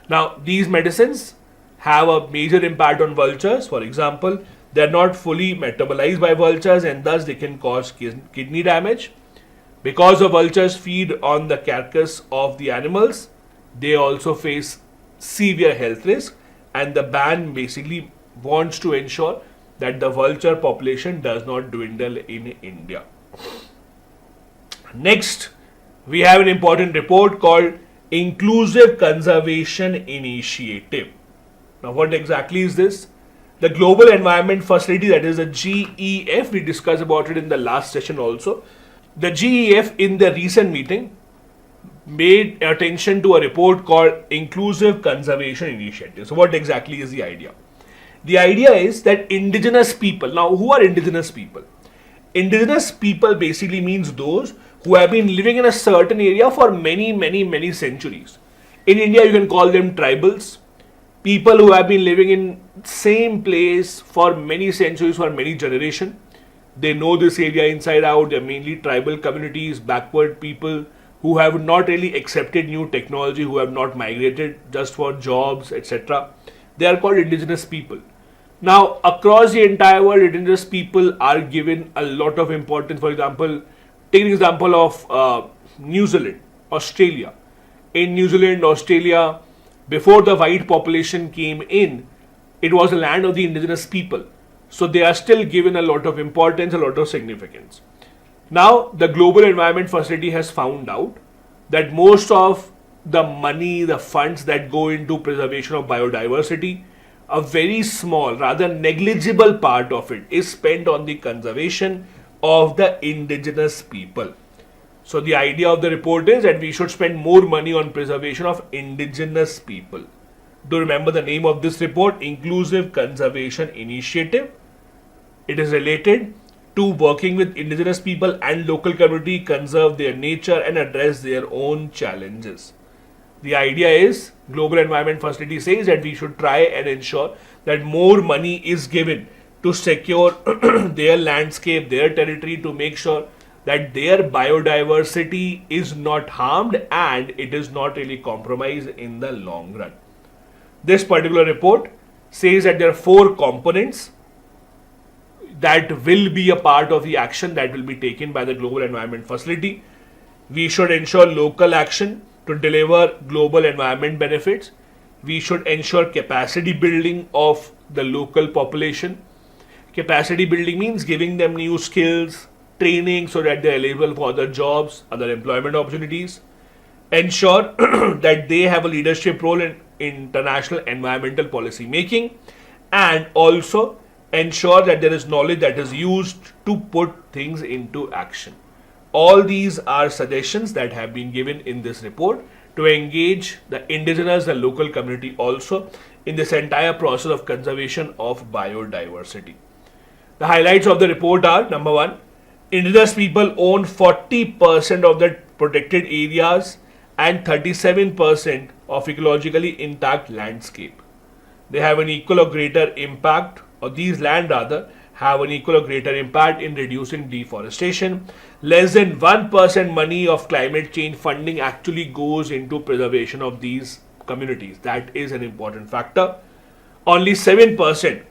Now, these medicines have a major impact on vultures. For example, they are not fully metabolized by vultures and thus they can cause kidney damage. Because the vultures feed on the carcass of the animals, they also face severe health risk, and the ban basically wants to ensure that the vulture population does not dwindle in India. Next, we have an important report called Inclusive Conservation Initiative. Now, what exactly is this? The Global Environment Facility, that is the GEF, we discussed about it in the last session also. The GEF in the recent meeting made attention to a report called Inclusive Conservation Initiative. So, what exactly is the idea? The idea is that indigenous people, now who are indigenous people? Indigenous people basically means those who have been living in a certain area for many centuries. In India, you can call them tribals. People who have been living in same place for many centuries, for many generations. They know this area inside out. They're mainly tribal communities, backward people who have not really accepted new technology, who have not migrated just for jobs, etc. They are called indigenous people. Now, across the entire world, indigenous people are given a lot of importance. For example, take an example of New Zealand, Australia. In New Zealand, Australia, before the white population came in, it was a land of the indigenous people. So they are still given a lot of importance, a lot of significance. Now, the Global Environment Facility has found out that most of the money, the funds that go into preservation of biodiversity, a very small, rather negligible part of it is spent on the conservation of the indigenous people. So the idea of the report is that we should spend more money on preservation of indigenous people. Do remember the name of this report, Inclusive Conservation Initiative. It is related to working with indigenous people and local community conserve their nature and address their own challenges. The idea is, Global Environment Facility says that we should try and ensure that more money is given to secure their landscape, their territory, to make sure that their biodiversity is not harmed and it is not really compromised in the long run. This particular report says that there are 4 components that will be a part of the action that will be taken by the Global Environment Facility. We should ensure local action to deliver global environment benefits. We should ensure capacity building of the local population. Capacity building means giving them new skills, training so that they are eligible for other jobs, other employment opportunities. Ensure that they have a leadership role in international environmental policy making, and also ensure that there is knowledge that is used to put things into action. All these are suggestions that have been given in this report to engage the indigenous and local community also in this entire process of conservation of biodiversity. The highlights of the report are: number 1, indigenous people own 40% of the protected areas and 37% of ecologically intact landscape. They have an equal or greater impact, or these land rather, have an equal or greater impact in reducing deforestation. Less than 1% money of climate change funding actually goes into preservation of these communities. That is an important factor. Only 7%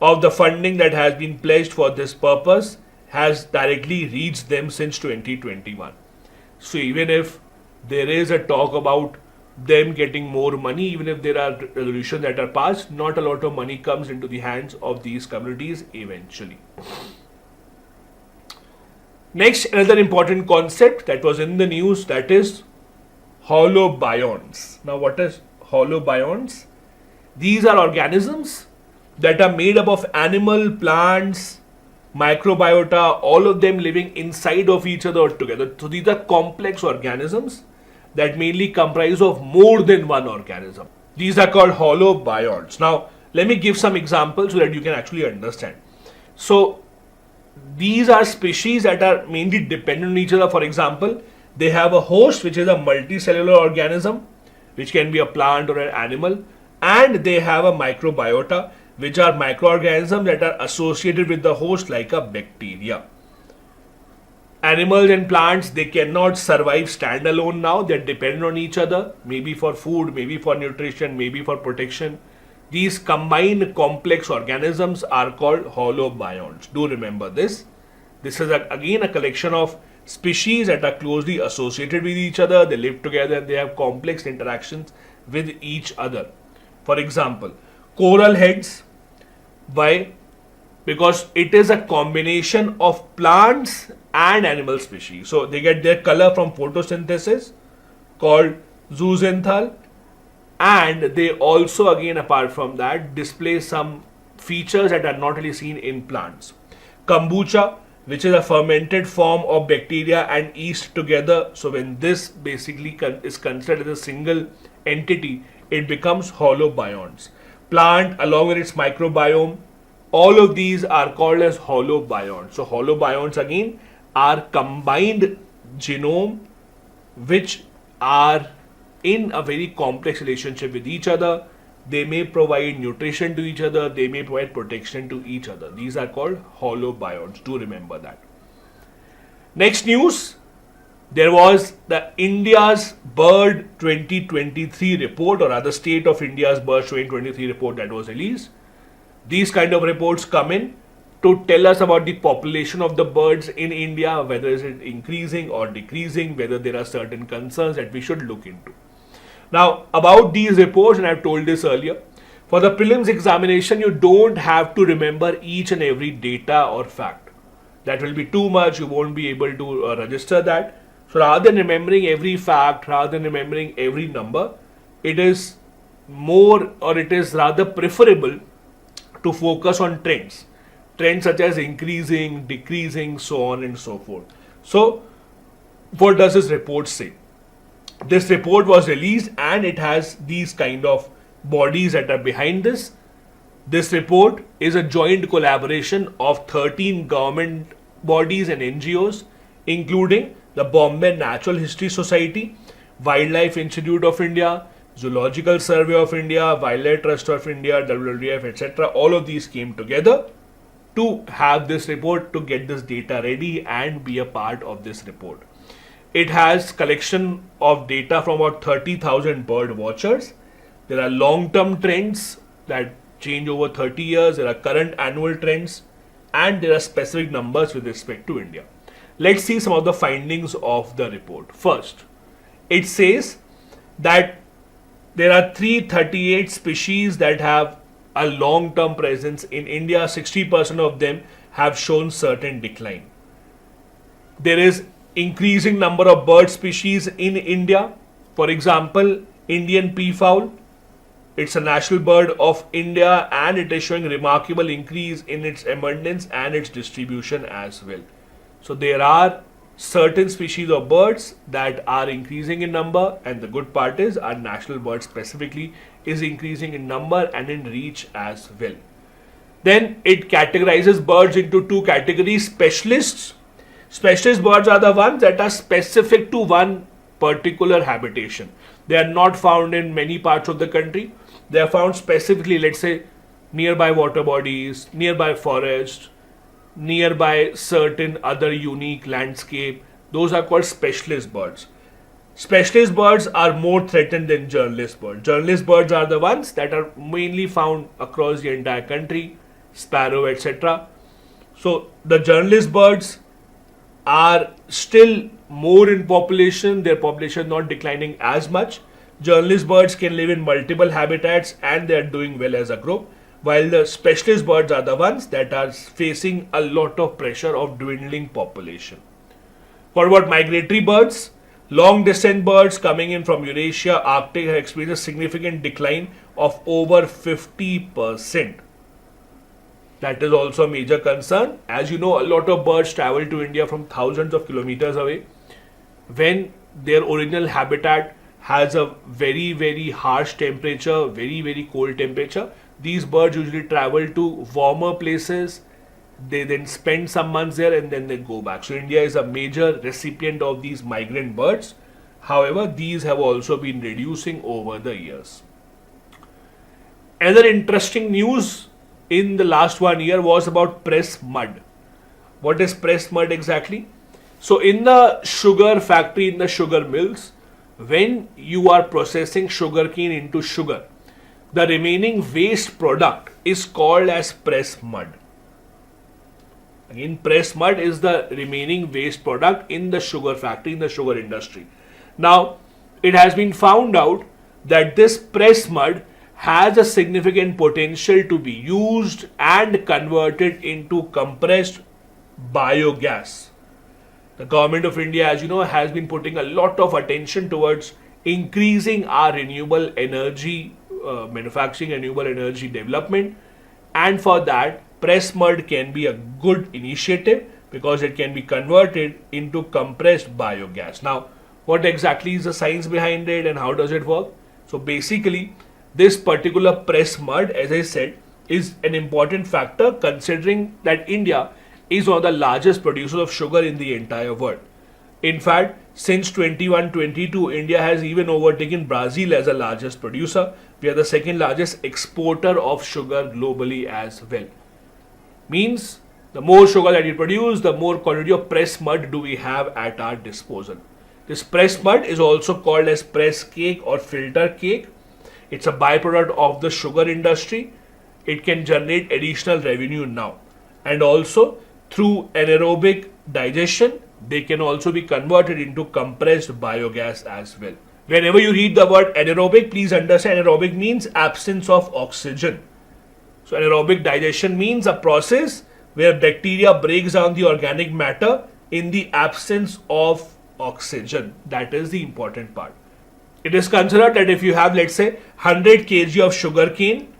of the funding that has been pledged for this purpose has directly reached them since 2021. So even if there is a talk about them getting more money, even if there are resolutions that are passed, not a lot of money comes into the hands of these communities eventually. Next, another important concept that was in the news, that is holobionts. Now, what is holobionts? These are organisms that are made up of animal, plants, microbiota, all of them living inside of each other together. So these are complex organisms that mainly comprise of more than one organism. These are called holobionts. Now, let me give some examples so that you can actually understand. So, these are species that are mainly dependent on each other. For example, they have a host which is a multicellular organism, which can be a plant or an animal, and they have a microbiota, which are microorganisms that are associated with the host like a bacteria. Animals and plants, they cannot survive standalone now. They're dependent on each other, maybe for food, maybe for nutrition, maybe for protection. These combined complex organisms are called holobionts. Do remember this. This is again a collection of species that are closely associated with each other. They live together and they have complex interactions with each other. For example, coral heads. Why? Because it is a combination of plants and animal species. So they get their color from photosynthesis called zooxanthal, and they also, again, apart from that, display some features that are not really seen in plants. Kombucha, which is a fermented form of bacteria and yeast together. So when this basically is considered as a single entity, it becomes holobionts. Plant along with its microbiome, all of these are called as holobionts. So holobionts again are combined genome which are in a very complex relationship with each other. They may provide nutrition to each other, they may provide protection to each other. These are called holobionts. Do remember that. Next news, there was the India's Bird 2023 report, or rather State of India's Bird 2023 report that was released. These kind of reports come in to tell us about the population of the birds in India, whether is it increasing or decreasing, whether there are certain concerns that we should look into. Now, about these reports, and I've told this earlier, for the prelims examination, you don't have to remember each and every data or fact. That will be too much, you won't be able to register that. So rather than remembering every fact, rather than remembering every number, it is more, or it is rather preferable to focus on trends. Trends such as increasing, decreasing, so on and so forth. So, what does this report say? This report was released and it has these kind of bodies that are behind this. This report is a joint collaboration of 13 government bodies and NGOs, including the Bombay Natural History Society, Wildlife Institute of India, Zoological Survey of India, Wildlife Trust of India, WWF, etc. All of these came together to have this report, to get this data ready and be a part of this report. It has collection of data from about 30,000 bird watchers. There are long-term trends that change over 30 years. There are current annual trends, and there are specific numbers with respect to India. Let's see some of the findings of the report. First, it says that there are 338 species that have a long-term presence in India. 60% of them have shown certain decline. There is increasing number of bird species in India. For example, Indian peafowl, it's a national bird of India and it is showing remarkable increase in its abundance and its distribution as well. So there are certain species of birds that are increasing in number, and the good part is our national bird specifically is increasing in number and in reach as well. Then it categorizes birds into two categories: specialists. Specialist birds are the ones that are specific to one particular habitation. They are not found in many parts of the country. They are found specifically, let's say, nearby water bodies, nearby forests, nearby certain other unique landscape. Those are called specialist birds. Specialist birds are more threatened than journalist birds. Journalist birds are the ones that are mainly found across the entire country, sparrow, etc. So the journalist birds are still more in population. Their population not declining as much. Journalist birds can live in multiple habitats and they are doing well as a group, while the specialist birds are the ones that are facing a lot of pressure of dwindling population. What about migratory birds? Long distance birds coming in from Eurasia, Arctic have experienced a significant decline of over 50%. That is also a major concern. As you know, a lot of birds travel to India from thousands of kilometers away. When their original habitat has a very, very harsh temperature, very, very cold temperature. These birds usually travel to warmer places. They then spend some months there and then they go back. So India is a major recipient of these migrant birds. However, these have also been reducing over the years. Another interesting news in the last 1 year was about press mud. What is press mud exactly? So in the sugar factory, in the sugar mills, when you are processing sugarcane into sugar, the remaining waste product is called as press mud. Again, press mud is the remaining waste product in the sugar factory, in the sugar industry. Now, it has been found out that this press mud has a significant potential to be used and converted into compressed biogas. The government of India, as you know, has been putting a lot of attention towards increasing our renewable energy manufacturing, renewable energy development, and for that, press mud can be a good initiative because it can be converted into compressed biogas. Now, what exactly is the science behind it and how does it work? So basically, this particular press mud, as I said, is an important factor considering that India is one of the largest producers of sugar in the entire world. In fact, since 21-22, India has even overtaken Brazil as the largest producer. We are the second largest exporter of sugar globally as well. Means the more sugar that we produce, the more quantity of press mud do we have at our disposal. This press mud is also called as press cake or filter cake. It's a byproduct of the sugar industry. It can generate additional revenue now. And also through anaerobic digestion, they can also be converted into compressed biogas as well. Whenever you read the word anaerobic, please understand anaerobic means absence of oxygen. So anaerobic digestion means a process where bacteria breaks down the organic matter in the absence of oxygen. That is the important part. It is considered that if you have, let's say, 100 kg of sugarcane,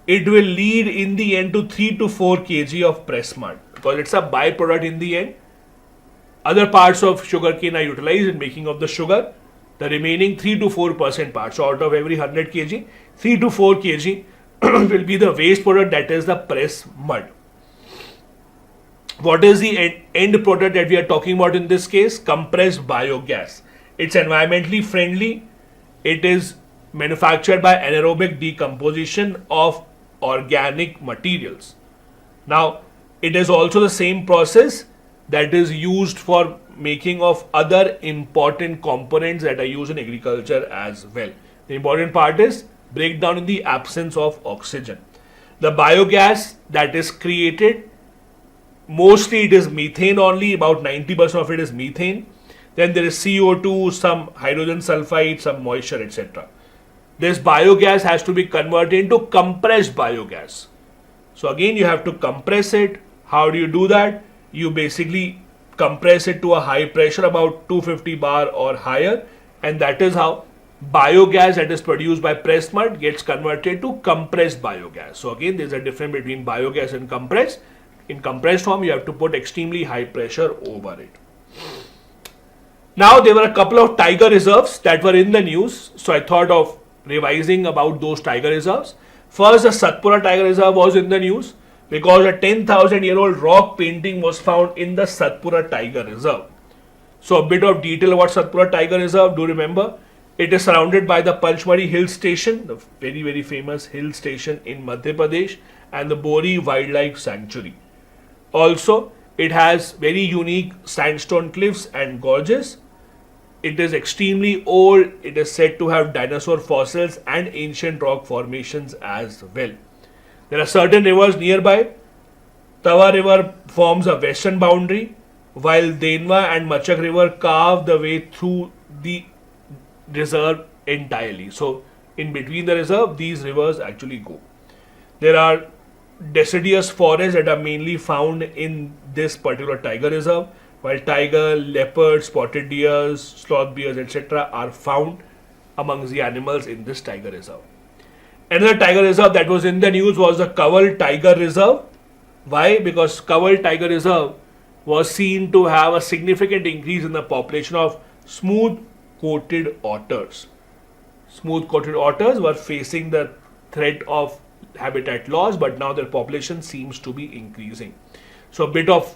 it will lead in the end to 3 to 4 kg of press mud because it's a byproduct in the end. Other parts of sugarcane are utilized in making of the sugar. The remaining 3 to 4% part, so out of every 100 kg, 3 to 4 kg will be the waste product, that is the press mud. What is the end product that we are talking about in this case? Compressed biogas. It's environmentally friendly. It is manufactured by anaerobic decomposition of organic materials. Now, it is also the same process that is used for making of other important components that are used in agriculture as well. The important part is breakdown in the absence of oxygen. The biogas that is created, mostly it is methane only, about 90% of it is methane. Then there is CO2, some hydrogen sulfide, some moisture, etc. This biogas has to be converted into compressed biogas. So again, you have to compress it. How do you do that? You basically compress it to a high pressure, about 250 bar or higher, and that is how biogas that is produced by press mud gets converted to compressed biogas. So again, there is a difference between biogas and compressed. In compressed form, you have to put extremely high pressure over it. Now, there were a couple of tiger reserves that were in the news, so I thought of revising about those tiger reserves. First, the Satpura Tiger Reserve was in the news because a 10,000-year-old rock painting was found in the Satpura Tiger Reserve. So a bit of detail about Satpura Tiger Reserve. Do remember, it is surrounded by the Panchmari Hill Station, the very, very famous hill station in Madhya Pradesh, and the Bori Wildlife Sanctuary. Also, it has very unique sandstone cliffs and gorges. It is extremely old. It is said to have dinosaur fossils and ancient rock formations as well. There are certain rivers nearby. Tava River forms a western boundary, while Denva and Machak River carve the way through the reserve entirely. So, in between the reserve, these rivers actually go. There are deciduous forests that are mainly found in this particular tiger reserve, while tiger, leopards, spotted deers, sloth bears, etc. are found amongst the animals in this tiger reserve. Another tiger reserve that was in the news was the Kaval Tiger Reserve. Why? Because Kaval Tiger Reserve was seen to have a significant increase in the population of smooth coated otters. Smooth coated otters were facing the threat of habitat loss, but now their population seems to be increasing. So a bit of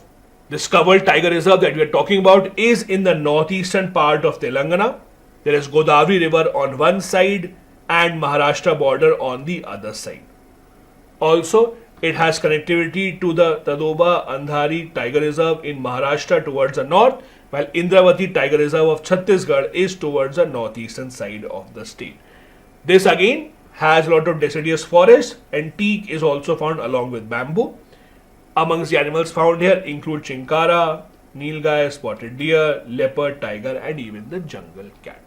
discovered tiger reserve that we are talking about is in the northeastern part of Telangana. There is Godavari river on one side and Maharashtra border on the other side. Also, it has connectivity to the Tadoba Andhari Tiger Reserve in Maharashtra towards the north, while Indravati Tiger Reserve of Chhattisgarh is towards the northeastern side of the state. This again has a lot of deciduous forest, and teak is also found along with bamboo. Amongst the animals found here include chinkara, nilgai, spotted deer, leopard, tiger, and even the jungle cat.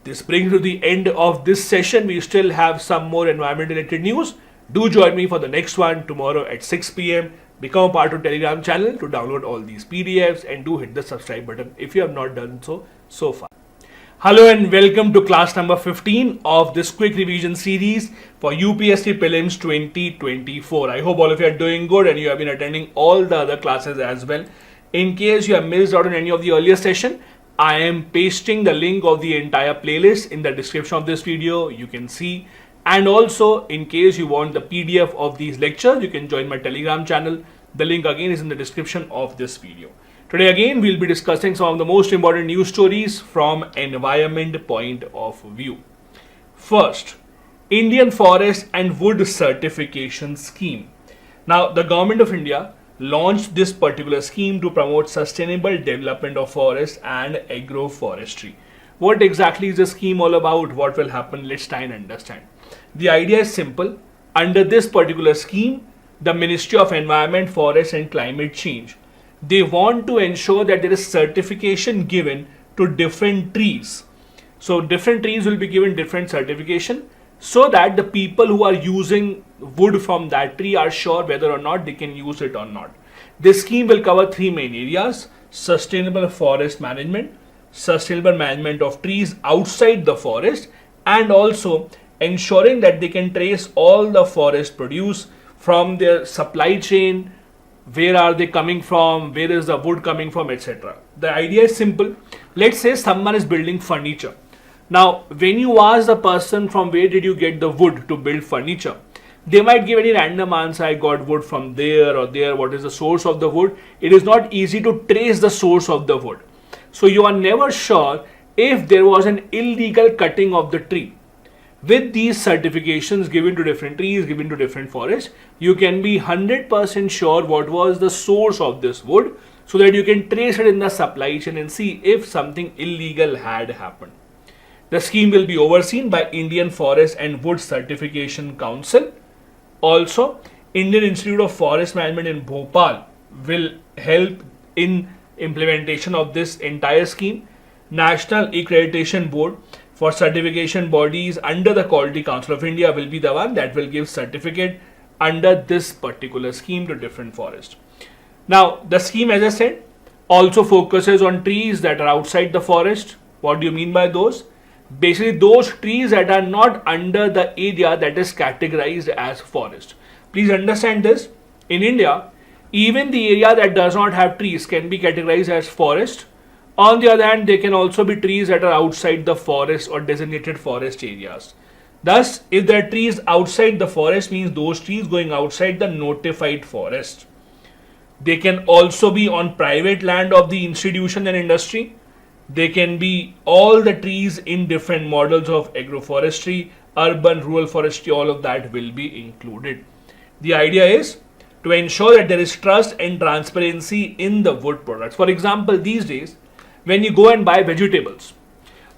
This brings to the end of this session. We still have some more environment related news. Do join me for the next one tomorrow at 6 p.m. Become a part of Telegram channel to download all these PDFs, and do hit the subscribe button if you have not done so far. Hello and welcome to class number 15 of this quick revision series for UPSC Prelims 2024. I hope all of you are doing good and you have been attending all the other classes as well. In case you have missed out on any of the earlier session, I am pasting the link of the entire playlist in the description of this video. You can see. And also, in case you want the PDF of these lectures, you can join my Telegram channel. The link again is in the description of this video. Today again, we'll be discussing some of the most important news stories from environment point of view. First, Indian Forest and Wood Certification Scheme. Now, the Government of India launched this particular scheme to promote sustainable development of forests and agroforestry. What exactly is the scheme all about? What will happen? Let's try and understand. The idea is simple. Under this particular scheme, the Ministry of Environment, Forest and Climate Change, they want to ensure that there is certification given to different trees. So different trees will be given different certification so that the people who are using wood from that tree are sure whether or not they can use it or not. This scheme will cover three main areas: sustainable forest management, sustainable management of trees outside the forest, and also ensuring that they can trace all the forest produce from their supply chain, where are they coming from, where is the wood coming from, etc. The idea is simple. Let's say someone is building furniture. Now, when you ask the person from where did you get the wood to build furniture, they might give any random answer. I got wood from there or there. What is the source of the wood? It is not easy to trace the source of the wood. So you are never sure if there was an illegal cutting of the tree. With these certifications given to different trees, given to different forests, you can be 100% sure what was the source of this wood, so that you can trace it in the supply chain and see if something illegal had happened. The scheme will be overseen by Indian Forest and Wood Certification Council. Also, Indian Institute of Forest Management in Bhopal will help in implementation of this entire scheme. National Accreditation Board for certification bodies under the Quality Council of India will be the one that will give certificate under this particular scheme to different forests. Now, the scheme, as I said, also focuses on trees that are outside the forest. What do you mean by those? Basically, those trees that are not under the area that is categorized as forest. Please understand this. In India, even the area that does not have trees can be categorized as forest. On the other hand, there can also be trees that are outside the forest or designated forest areas. Thus, if there are trees outside the forest, means those trees going outside the notified forest. They can also be on private land of the institution and industry. They can be all the trees in different models of agroforestry, urban, rural forestry, all of that will be included. The idea is to ensure that there is trust and transparency in the wood products. For example, these days, when you go and buy vegetables,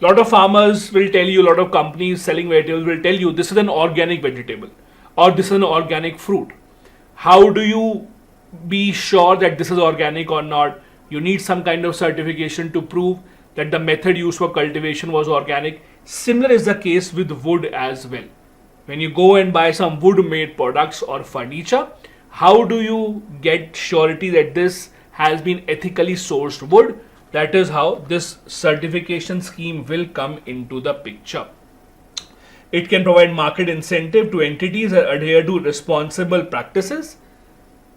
a lot of farmers will tell you, a lot of companies selling vegetables will tell you this is an organic vegetable or this is an organic fruit. How do you be sure that this is organic or not? You need some kind of certification to prove that the method used for cultivation was organic. Similar is the case with wood as well. When you go and buy some wood made products or furniture, how do you get surety that this has been ethically sourced wood? That is how this certification scheme will come into the picture. It can provide market incentive to entities that adhere to responsible practices.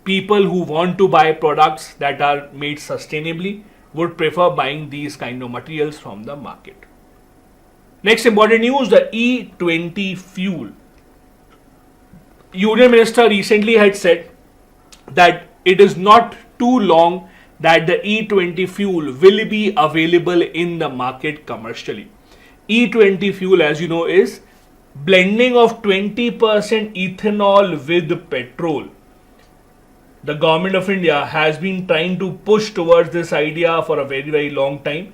People who want to buy products that are made sustainably, would prefer buying these kind of materials from the market. Next important news, the E20 fuel. Union Minister recently had said that it is not too long that the E20 fuel will be available in the market commercially. E20 fuel, as you know, is blending of 20% ethanol with petrol. The government of India has been trying to push towards this idea for a very, very long time.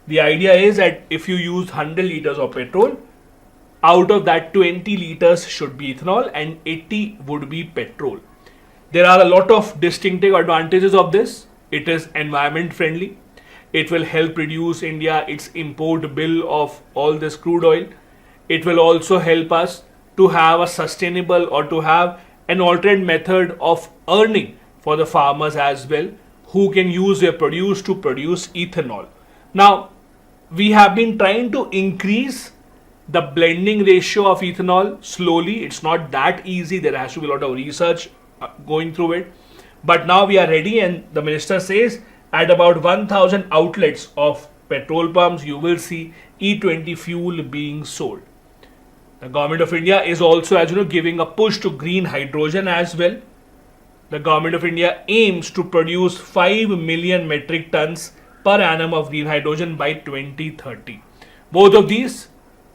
The idea is that if you use 100 liters of petrol, out of that 20 liters should be ethanol and 80 would be petrol. There are a lot of distinctive advantages of this. It is environment friendly. It will help reduce its import bill of all this crude oil. It will also help us to have a sustainable or to have an alternate method of earning for the farmers as well, who can use their produce to produce ethanol. Now, we have been trying to increase the blending ratio of ethanol slowly. It's not that easy. There has to be a lot of research going through it. But now we are ready, and the minister says at about 1,000 outlets of petrol pumps, you will see E20 fuel being sold. The government of India is also, as you know, giving a push to green hydrogen as well. The government of India aims to produce 5 million metric tons per annum of green hydrogen by 2030. Both of these,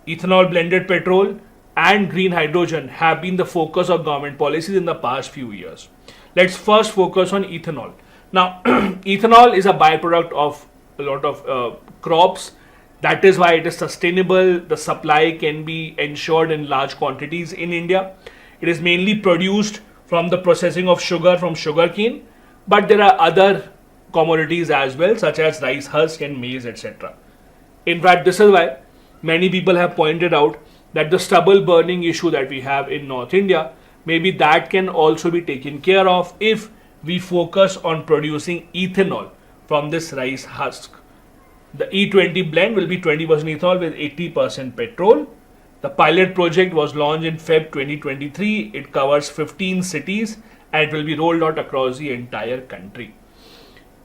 ethanol blended petrol and green hydrogen, have been the focus of government policies in the past few years. Let's first focus on ethanol. Now, ethanol is a byproduct of a lot of crops. That is why it is sustainable. The supply can be ensured in large quantities in India. It is mainly produced from the processing of sugar from sugarcane, but there are other commodities as well, such as rice husk and maize, etc. In fact, this is why many people have pointed out that the stubble burning issue that we have in North India, maybe that can also be taken care of if we focus on producing ethanol from this rice husk. The E20 blend will be 20% ethanol with 80% petrol. The pilot project was launched in Feb 2023. It covers 15 cities and it will be rolled out across the entire country.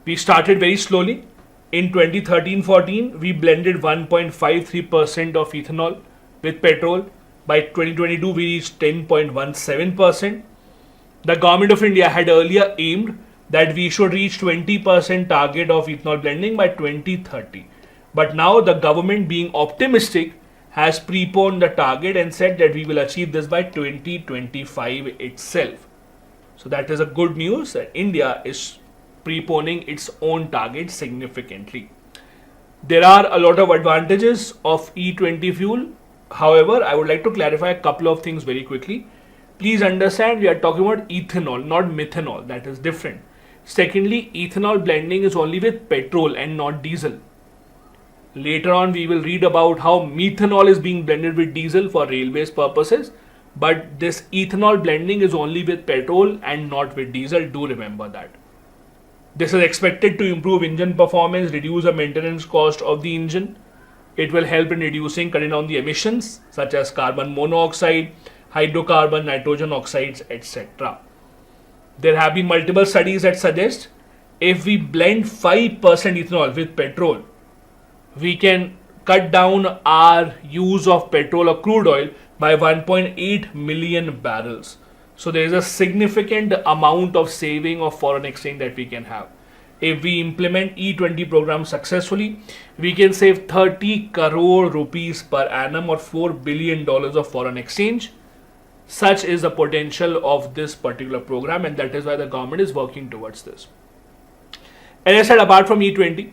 We started very slowly. In 2013-14, we blended 1.53% of ethanol with petrol. By 2022, we reached 10.17%. The government of India had earlier aimed that we should reach 20% target of ethanol blending by 2030. But now the government, being optimistic, has preponed the target and said that we will achieve this by 2025 itself. So that is a good news that India is preponing its own target significantly. There are a lot of advantages of E20 fuel. However, I would like to clarify a couple of things very quickly. Please understand, we are talking about ethanol, not methanol. That is different. Secondly, ethanol blending is only with petrol and not diesel. Later on, we will read about how methanol is being blended with diesel for railways purposes. But this ethanol blending is only with petrol and not with diesel. Do remember that. This is expected to improve engine performance, reduce the maintenance cost of the engine. It will help in cutting down the emissions such as carbon monoxide, hydrocarbon, nitrogen oxides, etc. There have been multiple studies that suggest if we blend 5% ethanol with petrol, we can cut down our use of petrol or crude oil by 1.8 million barrels. So there is a significant amount of saving of foreign exchange that we can have. If we implement E20 program successfully, we can save 30 crore rupees per annum or $4 billion of foreign exchange. Such is the potential of this particular program, and that is why the government is working towards this. As I said, apart from E20,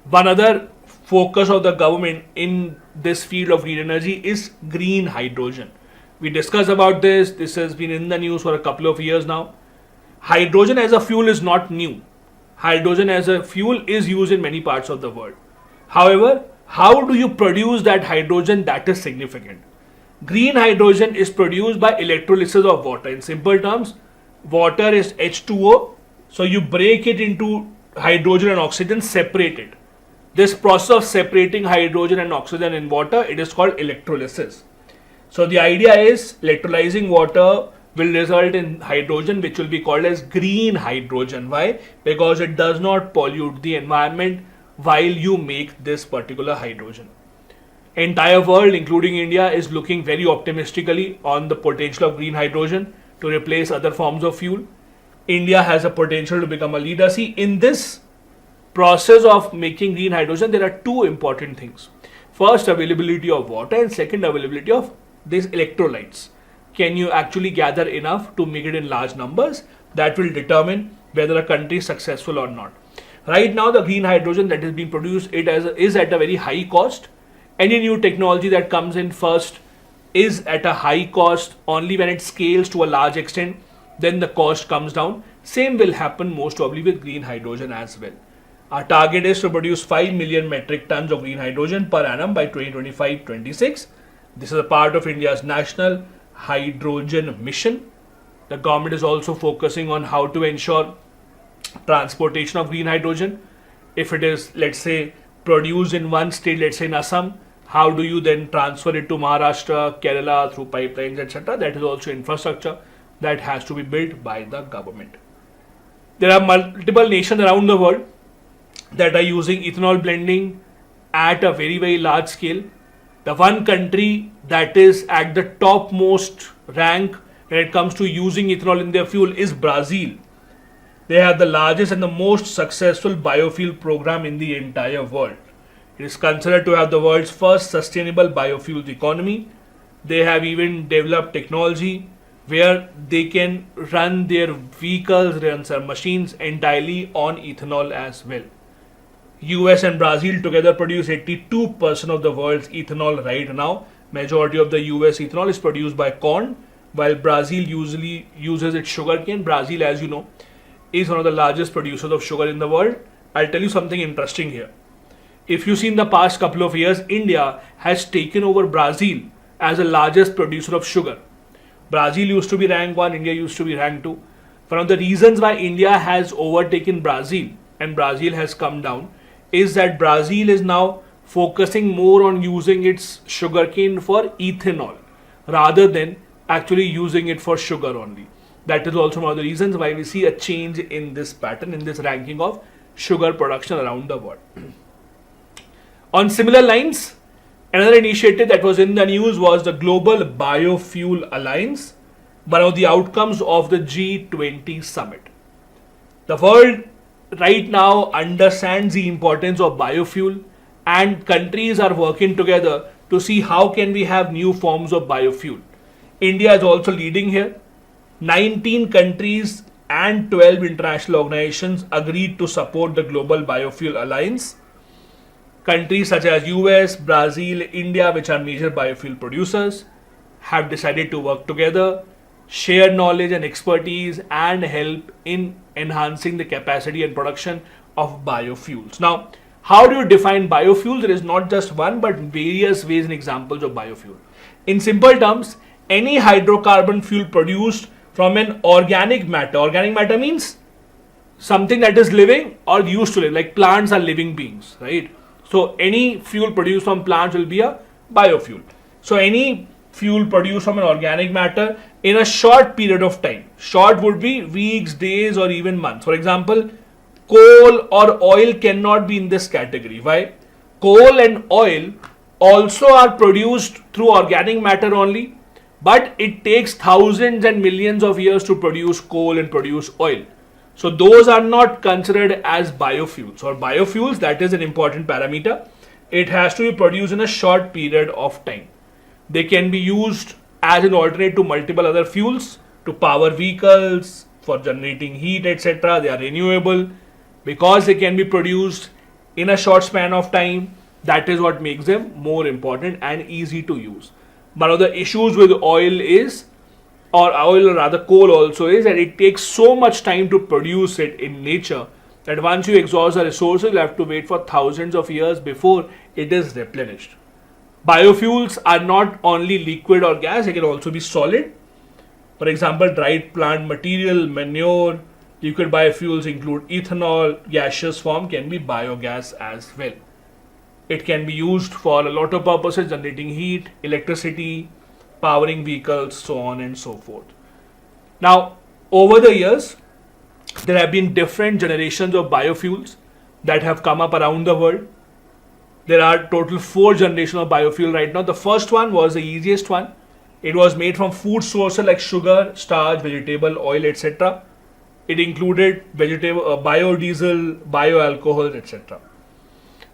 one other focus of the government in this field of green energy is green hydrogen. We discussed about this. This has been in the news for a couple of years now. Hydrogen as a fuel is not new. Hydrogen as a fuel is used in many parts of the world. However, how do you produce that hydrogen? That is significant. Green hydrogen is produced by electrolysis of water. In simple terms, water is H2O. So you break it into hydrogen and oxygen, separate it. This process of separating hydrogen and oxygen in water, it is called electrolysis. So the idea is electrolyzing water will result in hydrogen, which will be called as green hydrogen. Why? Because it does not pollute the environment, while you make this particular hydrogen. Entire world, including India, is looking very optimistically on the potential of green hydrogen to replace other forms of fuel. India has a potential to become a leader. See, in this process of making green hydrogen, there are two important things. First, availability of water, and second, availability of these electrolytes. Can you actually gather enough to make it in large numbers? That will determine whether a country is successful or not. Right now, the green hydrogen that is being produced, is at a very high cost. Any new technology that comes in first is at a high cost. Only when it scales to a large extent, then the cost comes down. Same will happen most probably with green hydrogen as well. Our target is to produce 5 million metric tons of green hydrogen per annum by 2025-26. This is a part of India's national hydrogen mission. The government is also focusing on how to ensure transportation of green hydrogen. If it is, let's say, produced in one state, let's say in Assam, how do you then transfer it to Maharashtra, Kerala through pipelines, etc.? That is also infrastructure that has to be built by the government. There are multiple nations around the world that are using ethanol blending at a very, very large scale. The one country that is at the topmost rank when it comes to using ethanol in their fuel is Brazil. They have the largest and the most successful biofuel program in the entire world. It is considered to have the world's first sustainable biofuels economy. They have even developed technology where they can run their vehicles, run their machines entirely on ethanol as well. US and Brazil together produce 82% of the world's ethanol right now. Majority of the US ethanol is produced by corn, while Brazil usually uses its sugarcane. Brazil, as you know, is one of the largest producers of sugar in the world. I'll tell you something interesting here. If you see in the past couple of years, India has taken over Brazil as the largest producer of sugar. Brazil used to be rank 1, India used to be rank 2. One of the reasons why India has overtaken Brazil and Brazil has come down is that Brazil is now focusing more on using its sugarcane for ethanol rather than actually using it for sugar only. That is also one of the reasons why we see a change in this pattern, in this ranking of sugar production around the world. On similar lines, another initiative that was in the news was the Global Biofuel Alliance, one of the outcomes of the G20 summit. The world right now understands the importance of biofuel, and countries are working together to see how can we have new forms of biofuel. India is also leading here. 19 countries and 12 international organizations agreed to support the Global Biofuel Alliance. Countries such as US, Brazil, India, which are major biofuel producers, have decided to work together, share knowledge and expertise, and help in enhancing the capacity and production of biofuels. Now, how do you define biofuel? There is not just one, but various ways and examples of biofuel. In simple terms, any hydrocarbon fuel produced from an organic matter. Organic matter means something that is living or used to live, like plants are living beings, right? So any fuel produced from plants will be a biofuel. So any fuel produced from an organic matter in a short period of time. Short would be weeks, days, or even months. For example, coal or oil cannot be in this category. Why? Coal and oil also are produced through organic matter only, but it takes thousands and millions of years to produce coal and produce oil. So those are not considered as biofuels. Or biofuels, that is an important parameter. It has to be produced in a short period of time. They can be used as an alternate to multiple other fuels to power vehicles, for generating heat, etc. They are renewable. Because they can be produced in a short span of time, that is what makes them more important and easy to use. One of the issues with oil is, or oil or rather coal also, is that it takes so much time to produce it in nature that once you exhaust the resources, you have to wait for thousands of years before it is replenished. Biofuels are not only liquid or gas, they can also be solid. For example, dried plant material, manure. Liquid biofuels include ethanol. Gaseous form can be biogas as well. It can be used for a lot of purposes, generating heat, electricity, powering vehicles, so on and so forth. Now, over the years, there have been different generations of biofuels. that have come up around the world. There are total 4 generations of biofuel right now. The first one was the easiest one. It was made from food sources like sugar, starch, vegetable oil, etc. It included biodiesel, bioalcohol, etc.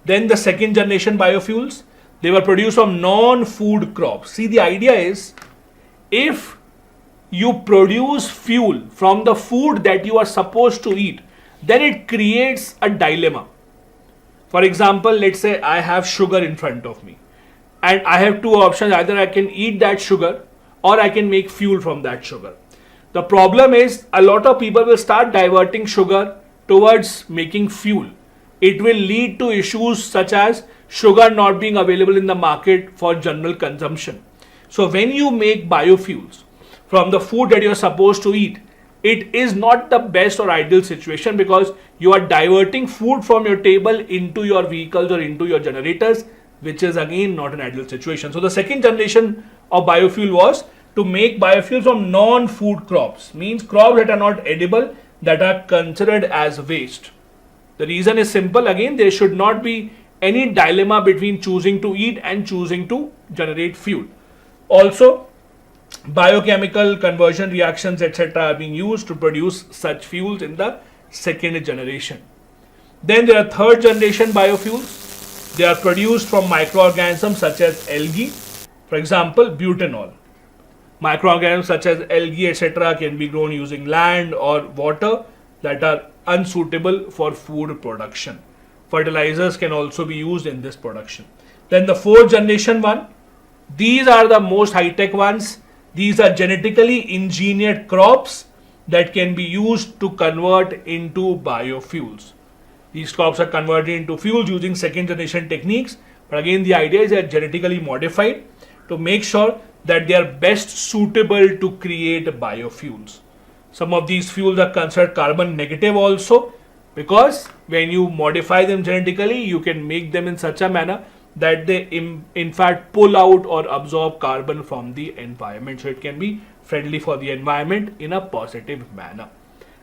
Then the second generation biofuels, they were produced from non-food crops. See, the idea is, if you produce fuel from the food that you are supposed to eat, then it creates a dilemma. For example, let's say I have sugar in front of me and I have 2 options. Either I can eat that sugar or I can make fuel from that sugar. The problem is, a lot of people will start diverting sugar towards making fuel. It will lead to issues such as sugar not being available in the market for general consumption. So when you make biofuels from the food that you are supposed to eat, it is not the best or ideal situation, because you are diverting food from your table into your vehicles or into your generators, which is again not an ideal situation. So the second generation of biofuel was to make biofuels from non-food crops, means crops that are not edible, that are considered as waste. The reason is simple. Again, there should not be any dilemma between choosing to eat and choosing to generate fuel. Also, biochemical conversion reactions, etc. are being used to produce such fuels in the second generation. Then there are third generation biofuels. They are produced from microorganisms such as algae. For example, butanol. Microorganisms such as algae, etc. can be grown using land or water that are unsuitable for food production. Fertilizers can also be used in this production. Then the fourth generation one, these are the most high-tech ones. These are genetically engineered crops that can be used to convert into biofuels. These crops are converted into fuels using second generation techniques. But again, the idea is they are genetically modified to make sure that they are best suitable to create biofuels. Some of these fuels are considered carbon negative also, because when you modify them genetically, you can make them in such a manner that they in fact pull out or absorb carbon from the environment. So it can be friendly for the environment in a positive manner.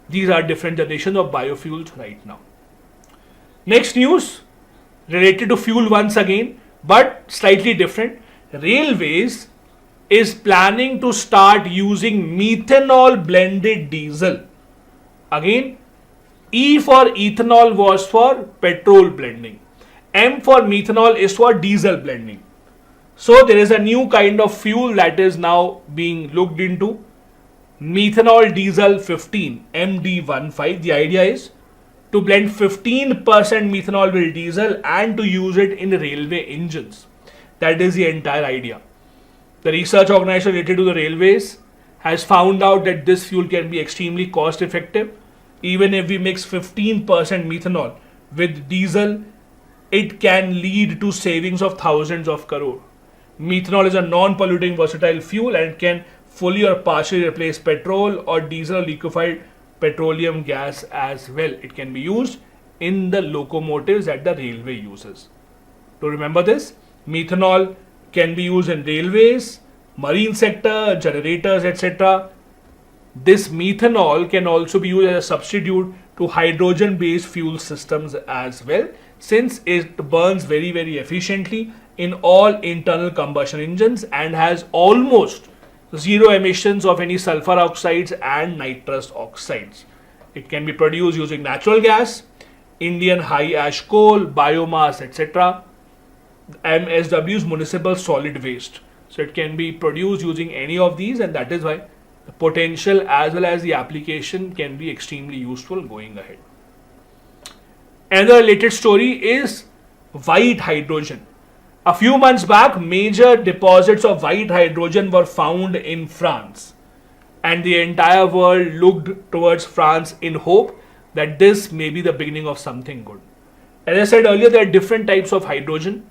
These are different generations of biofuels right now. Next news related to fuel once again, but slightly different. Railways is planning to start using methanol blended diesel. Again, E for ethanol was for petrol blending. M for methanol is for diesel blending. So there is a new kind of fuel that is now being looked into. Methanol diesel 15, MD15. The idea is to blend 15% methanol with diesel and to use it in railway engines. That is the entire idea. The research organization related to the railways has found out that this fuel can be extremely cost effective. Even if we mix 15% methanol with diesel, it can lead to savings of thousands of crore. Methanol is a non-polluting versatile fuel and can fully or partially replace petrol or diesel or liquefied petroleum gas as well. It can be used in the locomotives that the railway uses. To remember this, methanol can be used in railways, marine sector, generators, etc. This methanol can also be used as a substitute to hydrogen-based fuel systems as well, since it burns very, very efficiently in all internal combustion engines and has almost zero emissions of any sulfur oxides and nitrous oxides. It can be produced using natural gas, Indian high ash coal, biomass, etc. MSW's municipal solid waste. So it can be produced using any of these, and that is why the potential as well as the application can be extremely useful going ahead. Another related story is white hydrogen. A few months back, major deposits of white hydrogen were found in France, and the entire world looked towards France in hope that this may be the beginning of something good. As I said earlier, there are different types of hydrogen.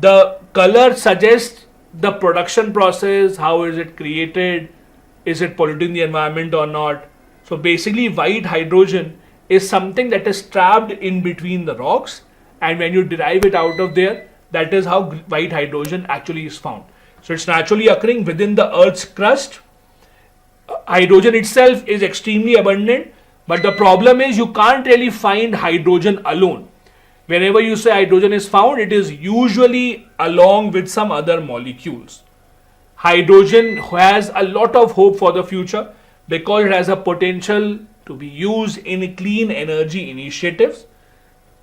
The color suggests the production process, how is it created, is it polluting the environment or not. So basically, white hydrogen is something that is trapped in between the rocks, and when you derive it out of there, that is how white hydrogen actually is found. So it's naturally occurring within the Earth's crust. Hydrogen itself is extremely abundant, But the problem is you can't really find hydrogen alone. Whenever you say hydrogen is found, it is usually along with some other molecules. Hydrogen has a lot of hope for the future because it has a potential to be used in clean energy initiatives,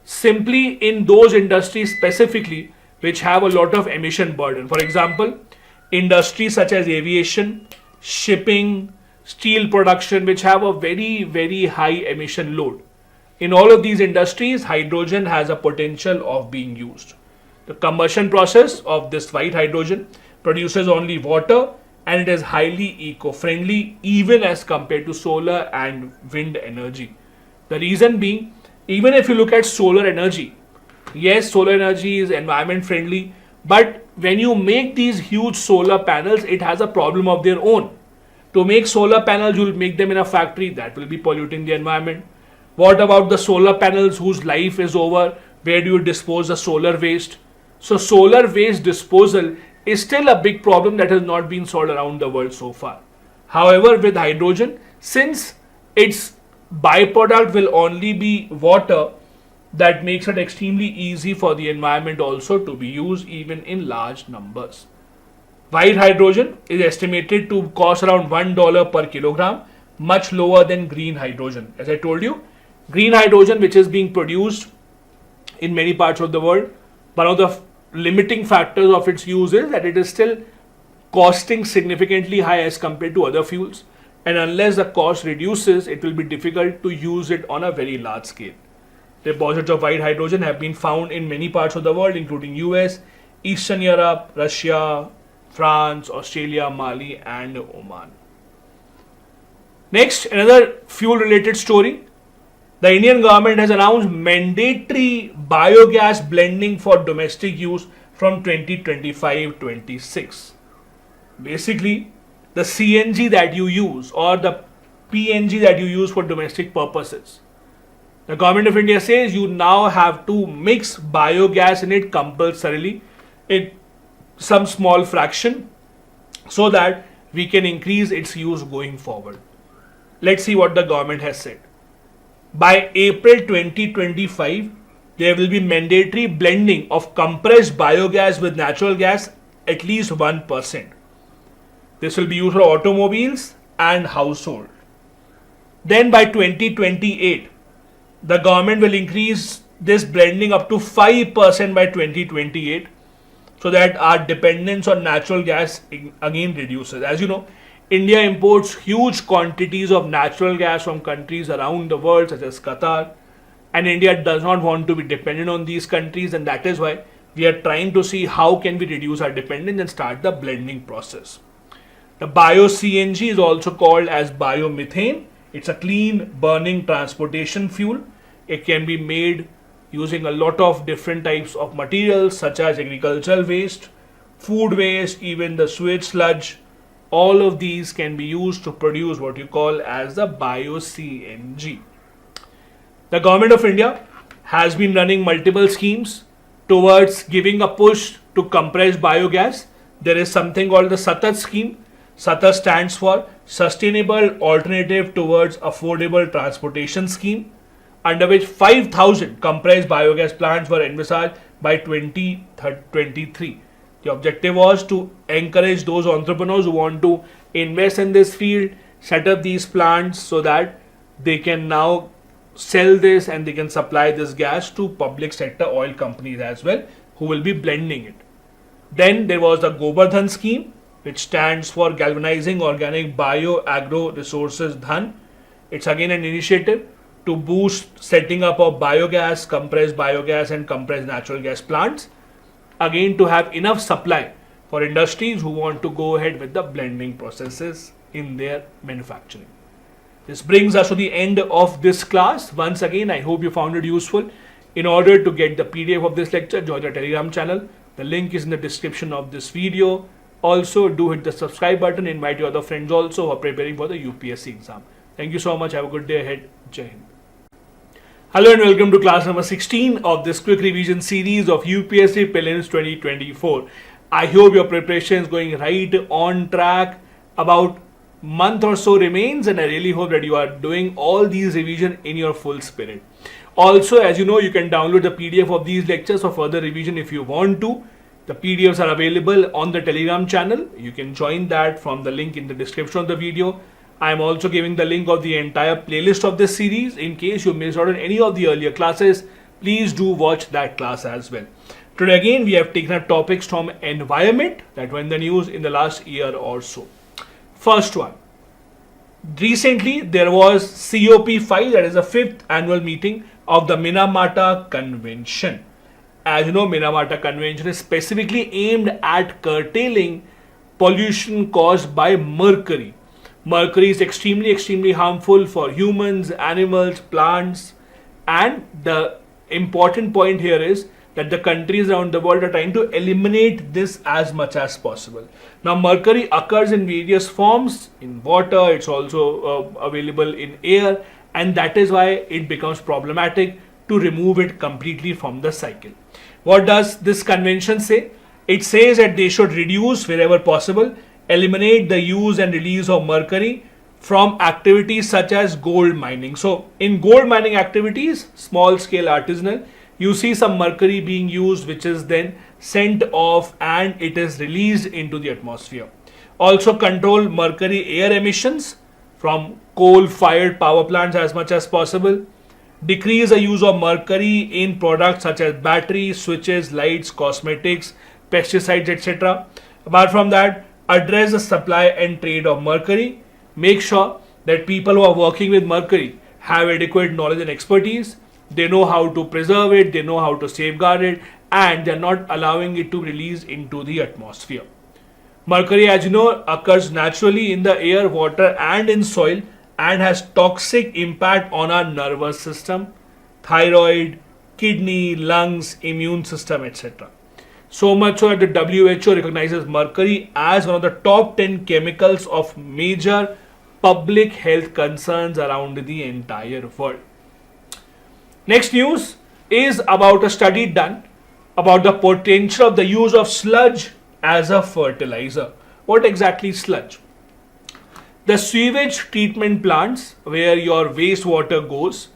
simply in those industries specifically which have a lot of emission burden. For example, industries such as aviation, shipping, steel production, which have a very, very high emission load. In all of these industries, hydrogen has a potential of being used. The combustion process of this white hydrogen produces only water, and it is highly eco-friendly even as compared to solar and wind energy. The reason being, even if you look at solar energy, yes, solar energy is environment friendly, but when you make these huge solar panels, it has a problem of their own. To make solar panels, you will make them in a factory, that will be polluting the environment. What about the solar panels whose life is over? Where do you dispose the solar waste? So solar waste disposal is still a big problem that has not been solved around the world so far. However, with hydrogen, since its byproduct will only be water, that makes it extremely easy for the environment also to be used even in large numbers. White hydrogen is estimated to cost around $1 per kilogram, much lower than green hydrogen. As I told you, green hydrogen, which is being produced in many parts of the world, one of the limiting factors of its use is that it is still costing significantly high as compared to other fuels, and unless the cost reduces, it will be difficult to use it on a very large scale. Deposits of white hydrogen have been found in many parts of the world, including US, Eastern Europe, Russia, France, Australia, Mali, and Oman. Next, another fuel related story. The Indian government has announced mandatory biogas blending for domestic use from 2025-26. Basically, the CNG that you use or the PNG that you use for domestic purposes, the government of India says you now have to mix biogas in it compulsorily in some small fraction so that we can increase its use going forward. Let's see what the government has said. By April 2025, there will be mandatory blending of compressed biogas with natural gas at least 1%. This will be used for automobiles and household. Then by 2028, the government will increase this blending up to 5% by 2028 so that our dependence on natural gas again reduces. As you know, India imports huge quantities of natural gas from countries around the world such as Qatar, and India does not want to be dependent on these countries, and that is why we are trying to see how can we reduce our dependence and start the blending process. The bio-CNG is also called as biomethane. It's a clean burning transportation fuel. It can be made using a lot of different types of materials such as agricultural waste, food waste, even the sewage sludge. All of these can be used to produce what you call as the bio-CNG. The government of India has been running multiple schemes towards giving a push to compressed biogas. There is something called the SATHI scheme. SATHI stands for Sustainable Alternative Towards Affordable Transportation Scheme, under which 5,000 compressed biogas plants were envisaged by 2023. The objective was to encourage those entrepreneurs who want to invest in this field, set up these plants so that they can now sell this and they can supply this gas to public sector oil companies as well, who will be blending it. Then there was the Govardhan scheme, which stands for Galvanizing Organic Bio Agro Resources Dhan. It's again an initiative to boost setting up of biogas, compressed and compressed natural gas plants, again to have enough supply for industries who want to go ahead with the blending processes in their manufacturing. This brings us to the end of this class. Once again, I hope you found it useful. In order to get the PDF of this lecture, join the Telegram channel. The link is in the description of this video. Also, do hit the subscribe button. Invite your other friends also who are preparing for the UPSC exam. Thank you so much. Have a good day ahead. Jai Hind. Hello and welcome to class number 16 of this quick revision series of UPSC Prelims 2024. I hope your preparation is going right on track. About month or so remains, and I really hope that you are doing all these revision in your full spirit. Also, as you know, you can download the PDF of these lectures for further revision if you want to. The PDFs are available on the Telegram channel. You can join that from the link in the description of the video. I am also giving the link of the entire playlist of this series. In case you missed out on any of the earlier classes, please do watch that class as well. Today again, we have taken up topics from environment that were in the news in the last year or so. First one. Recently, there was COP5, that is the 5th annual meeting of the Minamata Convention. As you know, Minamata Convention is specifically aimed at curtailing pollution caused by mercury. Mercury is extremely harmful for humans, animals, plants, and the important point here is that the countries around the world are trying to eliminate this as much as possible. Now, mercury occurs in various forms, in water, it's also available in air, and that is why it becomes problematic to remove it completely from the cycle. What does this convention say? It says that they should reduce wherever possible, eliminate the use and release of mercury from activities such as gold mining. So, in gold mining activities, small scale artisanal, you see some mercury being used, which is then sent off and it is released into the atmosphere. Also control mercury air emissions from coal-fired power plants as much as possible. Decrease the use of mercury in products such as batteries, switches, lights, cosmetics, pesticides, etc. Apart from that, address the supply and trade of mercury. Make sure that people who are working with mercury have adequate knowledge and expertise. They know how to preserve it, they know how to safeguard it, and they're not allowing it to release into the atmosphere. Mercury, as you know, occurs naturally in the air, water, and in soil and has toxic impact on our nervous system, thyroid, kidney, lungs, immune system, etc. So much so that the WHO recognizes mercury as one of the top 10 chemicals of major public health concerns around the entire world. Next news is about a study done about the potential of the use of sludge as a fertilizer. What exactly is sludge? The sewage treatment plants where your wastewater goes,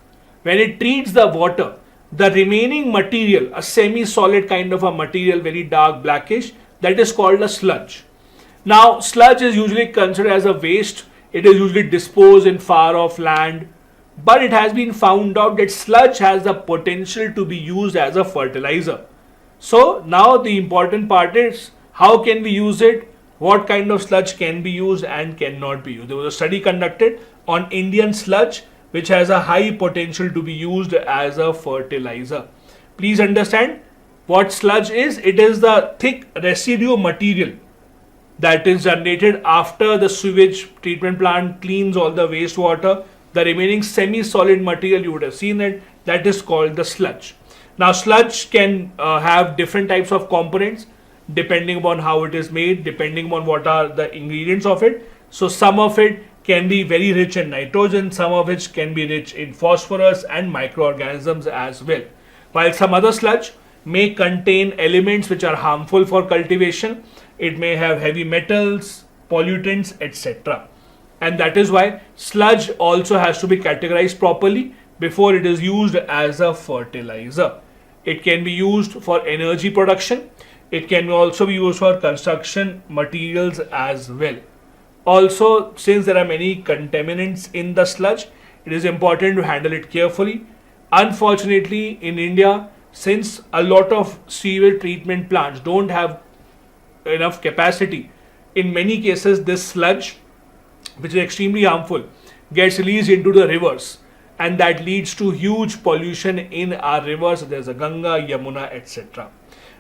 when it treats the water, the remaining material, a semi-solid kind of a material, very dark blackish, that is called a sludge. Now, sludge is usually considered as a waste. It is usually disposed in far off land. But it has been found out that sludge has the potential to be used as a fertilizer. So now the important part is how can we use it, what kind of sludge can be used and cannot be used. There was a study conducted on Indian sludge which has a high potential to be used as a fertilizer. Please understand what sludge is. It is the thick residue material that is generated after the sewage treatment plant cleans all the wastewater. The remaining semi-solid material, you would have seen it, that is called the sludge. Now, sludge can have different types of components depending upon how it is made, depending upon what are the ingredients of it. So, some of it can be very rich in nitrogen, some of which can be rich in phosphorus and microorganisms as well. While some other sludge may contain elements which are harmful for cultivation, it may have heavy metals, pollutants, etc. And that is why sludge also has to be categorized properly before it is used as a fertilizer. It can be used for energy production. It can also be used for construction materials as well. Also, since there are many contaminants in the sludge, it is important to handle it carefully. Unfortunately, in India, since a lot of sewage treatment plants don't have enough capacity, in many cases this sludge, which is extremely harmful, gets released into the rivers, and that leads to huge pollution in our rivers. There's a Ganga, Yamuna, etc.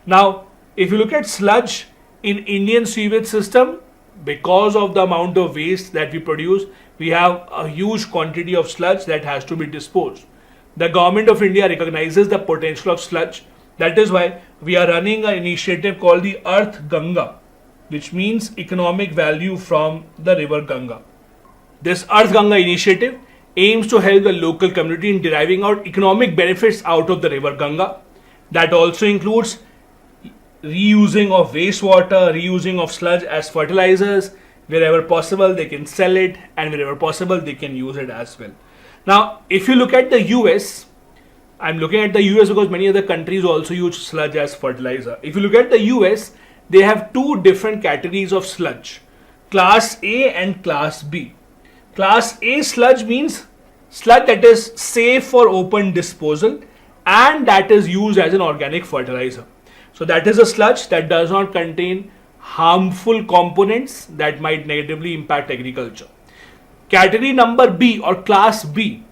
Now, if you look at sludge in Indian sewage system, because of the amount of waste that we produce, we have a huge quantity of sludge that has to be disposed. The government of India recognizes the potential of sludge. That is why we are running an initiative called the Earth Ganga, which means economic value from the river Ganga. This Earth Ganga initiative aims to help the local community in deriving out economic benefits out of the river Ganga. That also includes reusing of wastewater, reusing of sludge as fertilizers, Wherever possible, they can sell it, and wherever possible, they can use it as well. Now, if you look at the US, I'm looking at the US because many other countries also use sludge as fertilizer. If you look at the US, they have two different categories of sludge, Class A and Class B. Class A sludge means sludge that is safe for open disposal and that is used as an organic fertilizer. So that is a sludge that does not contain harmful components that might negatively impact agriculture. Category number B or Class B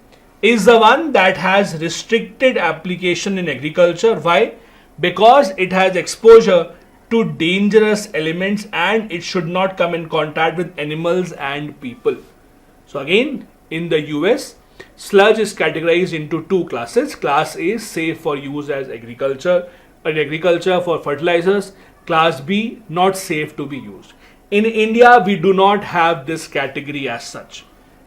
is the one that has restricted application in agriculture. Why? Because it has exposure to dangerous elements and it should not come in contact with animals and people. So again, in the US, sludge is categorized into two classes. Class A is safe for use as agriculture for fertilizers. Class B, not safe to be used. In India, we do not have this category as such.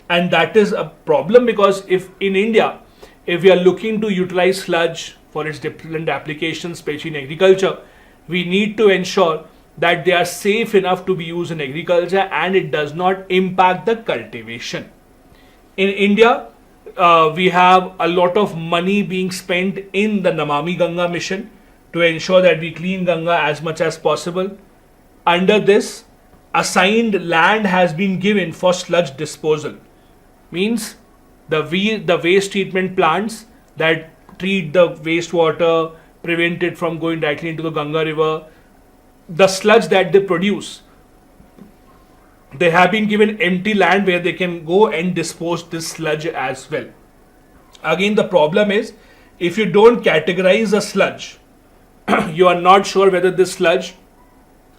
And that is a problem because if in India, if we are looking to utilize sludge for its different applications, especially in agriculture, we need to ensure that they are safe enough to be used in agriculture and it does not impact the cultivation. In India, we have a lot of money being spent in the Namami Ganga mission to ensure that we clean Ganga as much as possible. Under this, assigned land has been given for sludge disposal. Means the waste treatment plants that treat the wastewater, prevent it from going directly into the Ganga river, the sludge that they produce, they have been given empty land where they can go and dispose this sludge as well. Again, the problem is if you don't categorize a sludge, you are not sure whether this sludge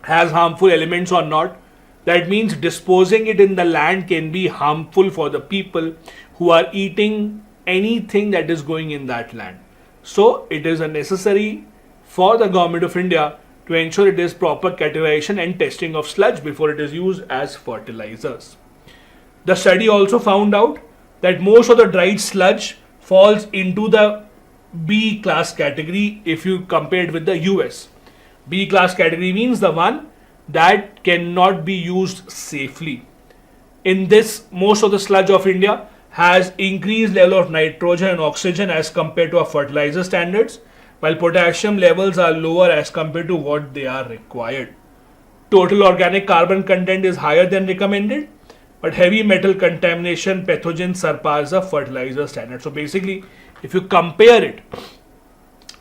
has harmful elements or not. That means disposing it in the land can be harmful for the people who are eating anything that is going in that land. So it is necessary for the government of India to ensure it is proper categorization and testing of sludge before it is used as fertilizers. The study also found out that most of the dried sludge falls into the B class category if you compare it with the US. B class category means the one that cannot be used safely. In this, most of the sludge of India has increased level of nitrogen and oxygen as compared to our fertilizer standards, while potassium levels are lower as compared to what they are required. Total organic carbon content is higher than recommended, but heavy metal contamination pathogens surpass the fertilizer standard. So basically, if you compare it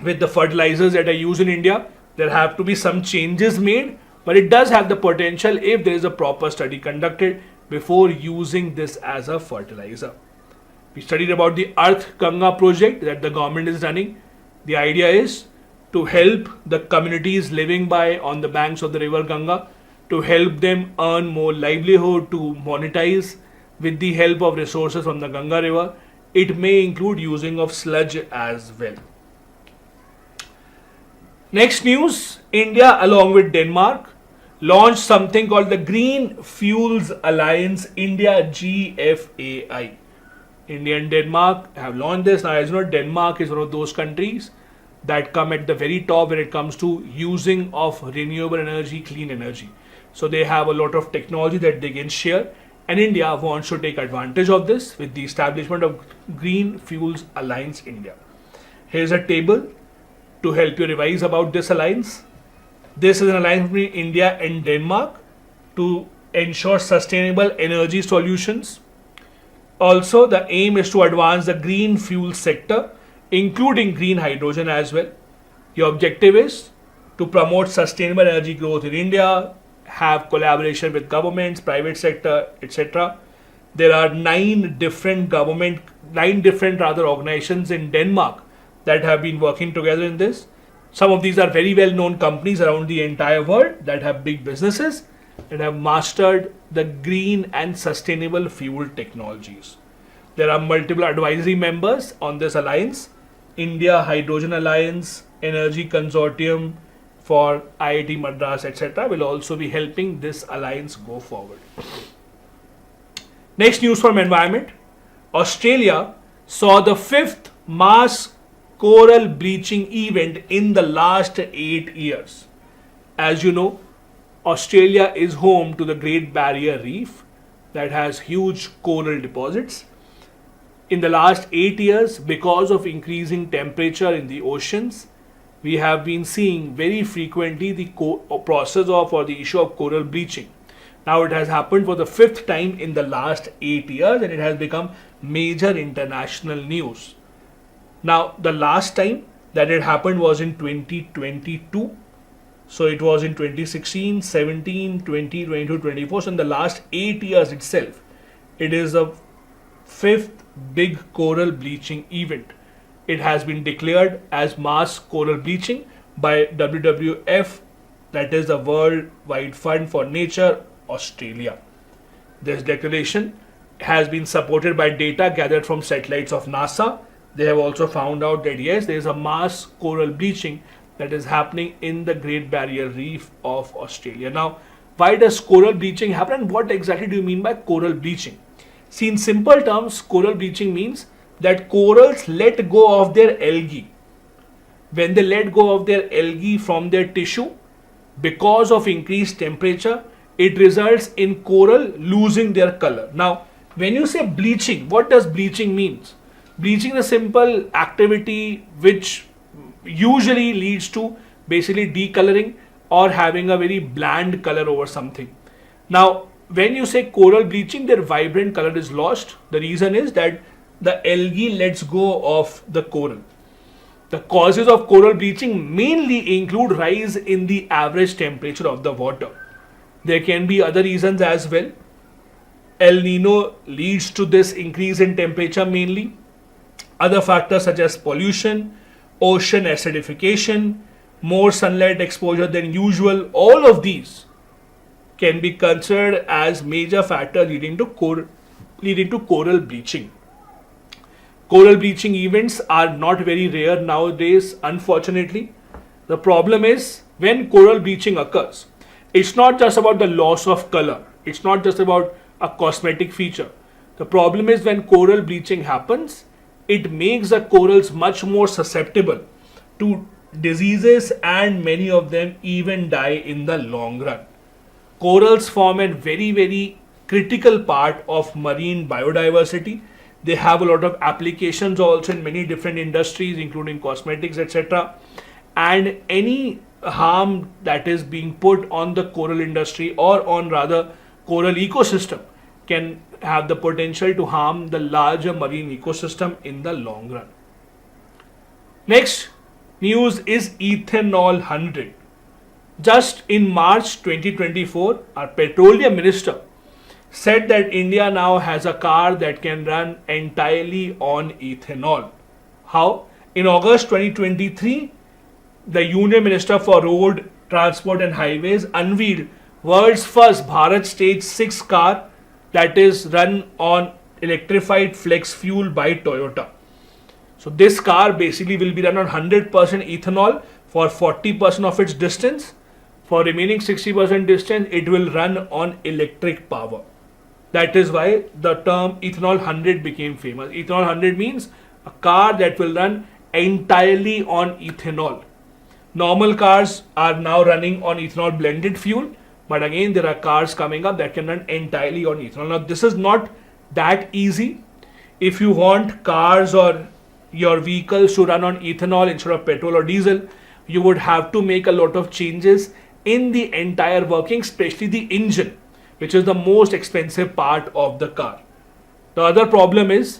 with the fertilizers that are used in India, there have to be some changes made, but it does have the potential if there is a proper study conducted before using this as a fertilizer. We studied about the Earth Ganga project that the government is running. The idea is to help the communities living by on the banks of the river Ganga, to help them earn more livelihood, to monetize with the help of resources from the Ganga river. It may include using of sludge as well. Next news, India along with Denmark launched something called the Green Fuels Alliance India GFAI. India and Denmark have launched this. Now, as you know, Denmark is one of those countries that come at the very top when it comes to using of renewable energy, clean energy. So they have a lot of technology that they can share, and India wants to take advantage of this with the establishment of Green Fuels Alliance India. Here's a table to help you revise about this alliance. This is an alliance between India and Denmark to ensure sustainable energy solutions. Also, the aim is to advance the green fuel sector, including green hydrogen as well. The objective is to promote sustainable energy growth in India, have collaboration with governments, private sector, etc. There are nine different organizations in Denmark that have been working together in this. Some of these are very well-known companies around the entire world that have big businesses and have mastered the green and sustainable fuel technologies. There are multiple advisory members on this alliance. India Hydrogen Alliance, Energy Consortium for IIT Madras, etc. will also be helping this alliance go forward. Next news from environment. Australia saw the 5th mass coral bleaching event in the last 8 years. As you know, Australia is home to the Great Barrier Reef that has huge coral deposits. In the last 8 years, because of increasing temperature in the oceans, we have been seeing very frequently the process of or the issue of coral bleaching. Now it has happened for the 5th time in the last 8 years and it has become major international news. Now the last time that it happened was in 2022. So it was in 2016, 17, 20, 22, 24. So in the last 8 years itself, it is the 5th big coral bleaching event. It has been declared as mass coral bleaching by WWF, that is the World Wide Fund for Nature, Australia. This declaration has been supported by data gathered from satellites of NASA. They have also found out that yes, there is a mass coral bleaching that is happening in the Great Barrier Reef of Australia. Now, why does coral bleaching happen and what exactly do you mean by coral bleaching? See, in simple terms, coral bleaching means that corals let go of their algae. When they let go of their algae from their tissue, because of increased temperature, it results in coral losing their color. Now, when you say bleaching, what does bleaching means? Bleaching is a simple activity which usually leads to basically decoloring or having a very bland color over something. Now, when you say coral bleaching, their vibrant color is lost. The reason is that the algae lets go of the coral. The causes of coral bleaching mainly include rise in the average temperature of the water. There can be other reasons as well. El Nino leads to this increase in temperature mainly. Other factors such as pollution, ocean acidification, more sunlight exposure than usual, all of these can be considered as major factors leading to coral bleaching. Coral bleaching events are not very rare nowadays, unfortunately. The problem is when coral bleaching occurs, it's not just about the loss of color. It's not just about a cosmetic feature. The problem is when coral bleaching happens, it makes the corals much more susceptible to diseases and many of them even die in the long run. Corals form a very, very critical part of marine biodiversity. They have a lot of applications also in many different industries, including cosmetics, etc. And any harm that is being put on the coral industry or on rather coral ecosystem can have the potential to harm the larger marine ecosystem in the long run. Next news is ethanol 100. Just in March 2024, our petroleum minister said that India now has a car that can run entirely on ethanol. How? In August 2023, the Union Minister for Road Transport and Highways unveiled world's first Bharat Stage 6 car that is run on electrified flex fuel by Toyota. So this car basically will be run on 100% ethanol for 40% of its distance. For remaining 60% distance, it will run on electric power. That is why the term ethanol 100 became famous. Ethanol 100 means a car that will run entirely on ethanol. Normal cars are now running on ethanol blended fuel, but again there are cars coming up that can run entirely on ethanol. Now this is not that easy. If you want cars or your vehicles to run on ethanol instead of petrol or diesel, you would have to make a lot of changes in the entire working, especially the engine, which is the most expensive part of the car. The other problem is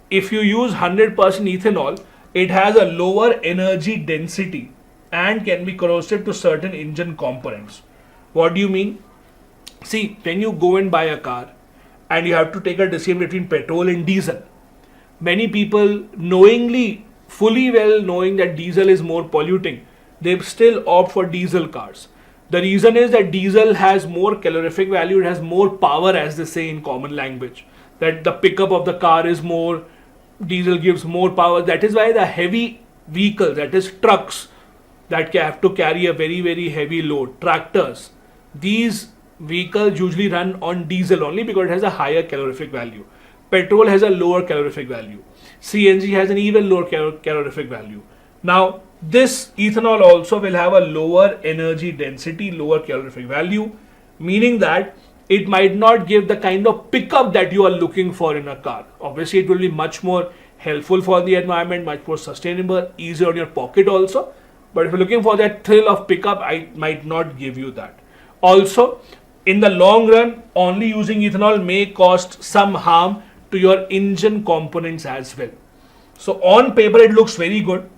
if you use 100% ethanol, it has a lower energy density and can be corrosive to certain engine components. What do you mean? See, when you go and buy a car and you have to take a decision between petrol and diesel, many people knowingly, fully well knowing that diesel is more polluting, they still opt for diesel cars. The reason is that diesel has more calorific value, it has more power, as they say in common language. That the pickup of the car is more, diesel gives more power. That is why the heavy vehicles, that is trucks, that have to carry a very, very heavy load, tractors, these vehicles usually run on diesel only because it has a higher calorific value. Petrol has a lower calorific value. CNG has an even lower calorific value. Now, This ethanol also will have a lower energy density, lower calorific value, meaning that it might not give the kind of pickup that you are looking for in a car. Obviously, it will be much more helpful for the environment, much more sustainable, easier on your pocket also. But if you're looking for that thrill of pickup, I might not give you that. Also, in the long run, only using ethanol may cause some harm to your engine components as well. So on paper, it looks very good.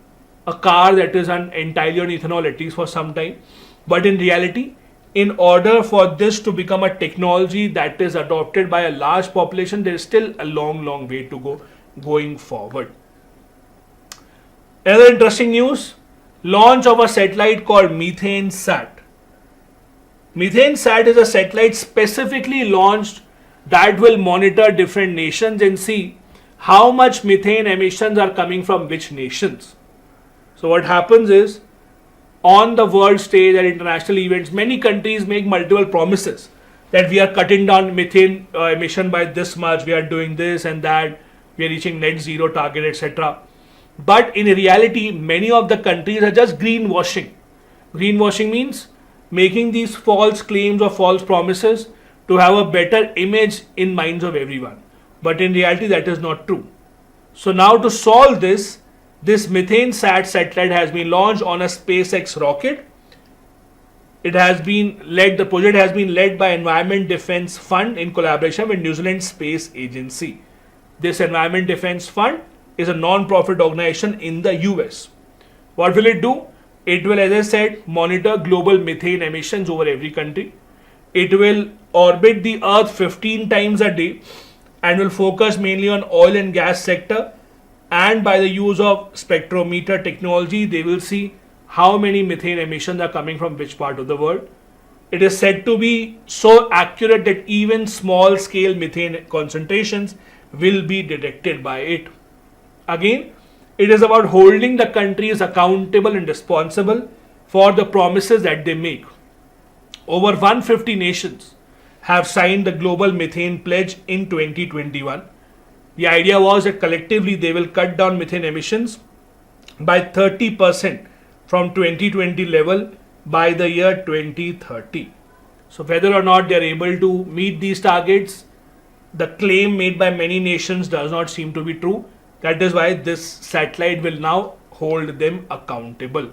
A car that is entirely on ethanol, at least for some time. But in reality, in order for this to become a technology that is adopted by a large population, there is still a long way to go going forward. Another interesting news, launch of a satellite called Methane Sat. Methane Sat is a satellite specifically launched that will monitor different nations and see how much methane emissions are coming from which nations. So what happens is, on the world stage at international events, many countries make multiple promises that we are cutting down methane emission by this much, we are doing this and that, we are reaching net zero target, etc. But in reality, many of the countries are just greenwashing. Greenwashing means making these false claims or false promises to have a better image in minds of everyone. But in reality, that is not true. So now to solve this, Methane Sat satellite has been launched on a SpaceX rocket. The project has been led by Environment Defence Fund in collaboration with New Zealand Space Agency. This Environment Defence Fund is a non-profit organization in the US. What will it do? It will, as I said, monitor global methane emissions over every country. It will orbit the Earth 15 times a day and will focus mainly on oil and gas sector. And by the use of spectrometer technology, they will see how many methane emissions are coming from which part of the world. It is said to be so accurate that even small scale methane concentrations will be detected by it. Again, it is about holding the countries accountable and responsible for the promises that they make. Over 150 nations have signed the Global Methane Pledge in 2021. The idea was that collectively they will cut down methane emissions by 30% from 2020 level by the year 2030. So whether or not they are able to meet these targets, the claim made by many nations does not seem to be true. That is why this satellite will now hold them accountable.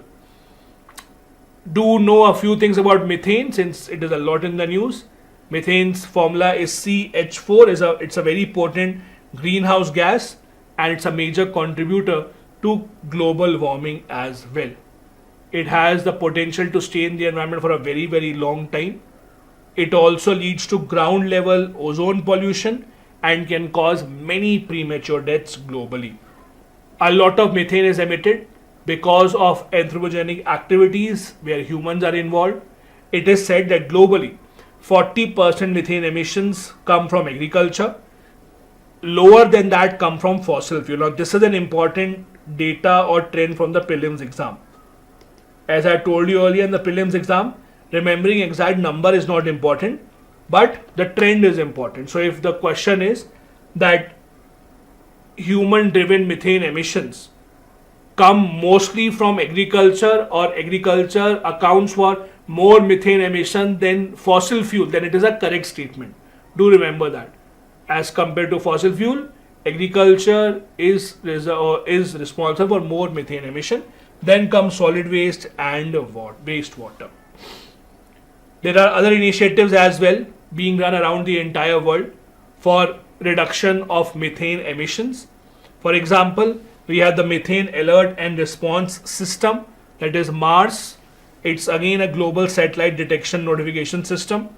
Do know a few things about methane since it is a lot in the news. Methane's formula is CH4. It's a very potent greenhouse gas and it's a major contributor to global warming as well. It has the potential to stay in the environment for a very long time. It also leads to ground level ozone pollution and can cause many premature deaths globally. A lot of methane is emitted because of anthropogenic activities where humans are involved. It is said that globally 40% methane emissions come from agriculture. Lower than that come from fossil fuel. Now this is an important data or trend from the prelims exam. As I told you earlier in the prelims exam, remembering exact number is not important, but the trend is important. So if the question is that human driven methane emissions come mostly from agriculture or agriculture accounts for more methane emission than fossil fuel, then it is a correct statement. Do remember that. As compared to fossil fuel, agriculture is responsible for more methane emission. Then comes solid waste and wastewater. There are other initiatives as well being run around the entire world for reduction of methane emissions. For example, we have the Methane Alert and Response System, that is MARS. It's again a global satellite detection notification system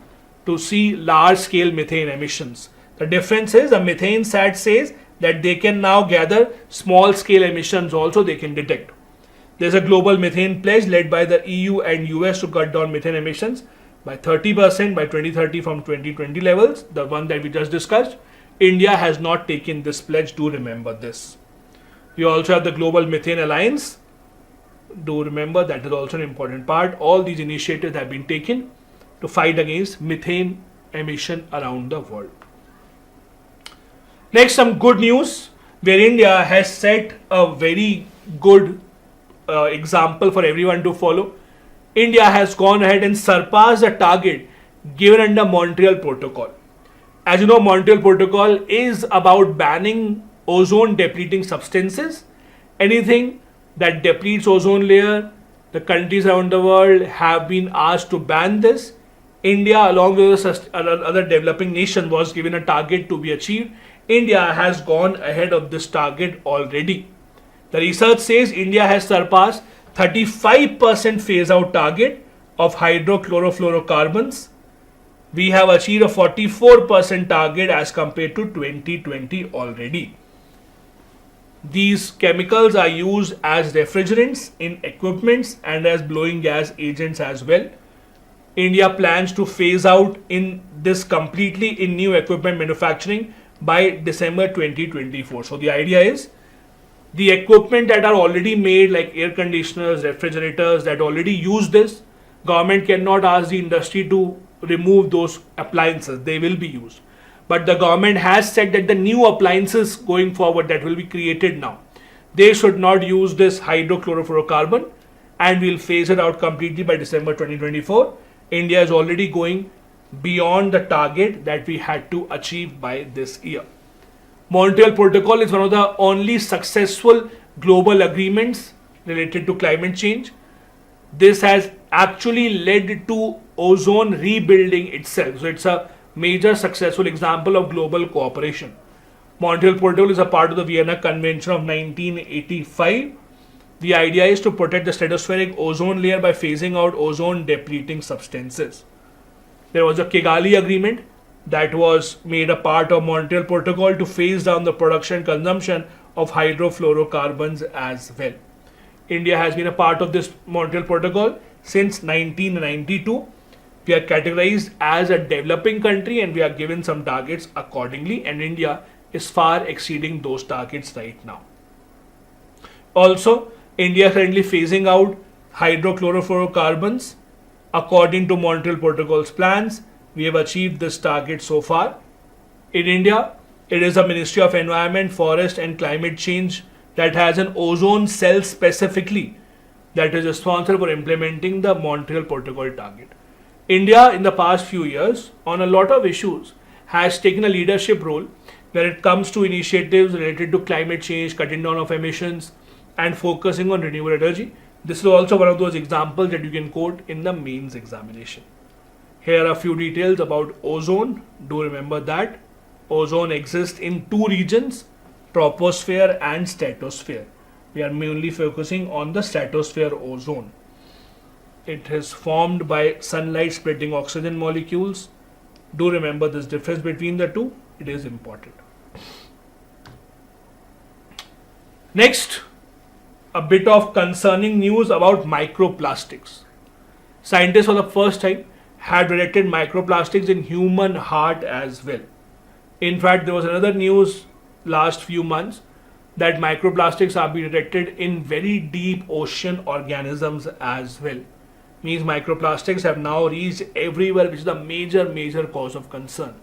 to see large scale methane emissions. The difference is the methane sat says that they can now gather small scale emissions also they can detect. There's a global methane pledge led by the EU and US to cut down methane emissions by 30% by 2030 from 2020 levels, the one that we just discussed. India has not taken this pledge, do remember this. We also have the Global Methane Alliance. Do remember that is also an important part. All these initiatives have been taken to fight against methane emission around the world. Next, some good news where India has set a very good example for everyone to follow. India has gone ahead and surpassed the target given under Montreal Protocol. As you know, Montreal Protocol is about banning ozone depleting substances. Anything that depletes ozone layer, the countries around the world have been asked to ban this. India, along with other developing nations, was given a target to be achieved. India has gone ahead of this target already. The research says India has surpassed 35% phase out target of hydrochlorofluorocarbons. We have achieved a 44% target as compared to 2020 already. These chemicals are used as refrigerants in equipments and as blowing gas agents as well. India plans to phase out in this completely in new equipment manufacturing by December 2024. So the idea is the equipment that are already made, like air conditioners, refrigerators, that already use this, government cannot ask the industry to remove those appliances. They will be used. But the government has said that the new appliances going forward that will be created now, they should not use this hydrochlorofluorocarbon, and will phase it out completely by December 2024. India is already going beyond the target that we had to achieve by this year. Montreal Protocol is one of the only successful global agreements related to climate change. This has actually led to ozone rebuilding itself. So it's a major successful example of global cooperation. Montreal Protocol is a part of the Vienna Convention of 1985. The idea is to protect the stratospheric ozone layer by phasing out ozone depleting substances. There was a Kigali Agreement that was made a part of Montreal Protocol to phase down the production and consumption of hydrofluorocarbons as well. India has been a part of this Montreal Protocol since 1992. We are categorized as a developing country and we are given some targets accordingly, and India is far exceeding those targets right now. Also, India is currently phasing out hydrochlorofluorocarbons according to Montreal Protocol's plans. We have achieved this target so far. In India, it is the Ministry of Environment, Forest and Climate Change that has an ozone cell specifically that is responsible for implementing the Montreal Protocol target. India in the past few years on a lot of issues has taken a leadership role when it comes to initiatives related to climate change, cutting down of emissions and focusing on renewable energy. This is also one of those examples that you can quote in the mains examination. Here are a few details about ozone. Do remember that ozone exists in two regions, troposphere and stratosphere. We are mainly focusing on the stratosphere ozone. It is formed by sunlight splitting oxygen molecules. Do remember this difference between the two. It is important. Next, a bit of concerning news about microplastics. Scientists for the first time had detected microplastics in human heart as well. In fact, there was another news last few months that microplastics are being detected in very deep ocean organisms as well. Means microplastics have now reached everywhere, which is a major cause of concern.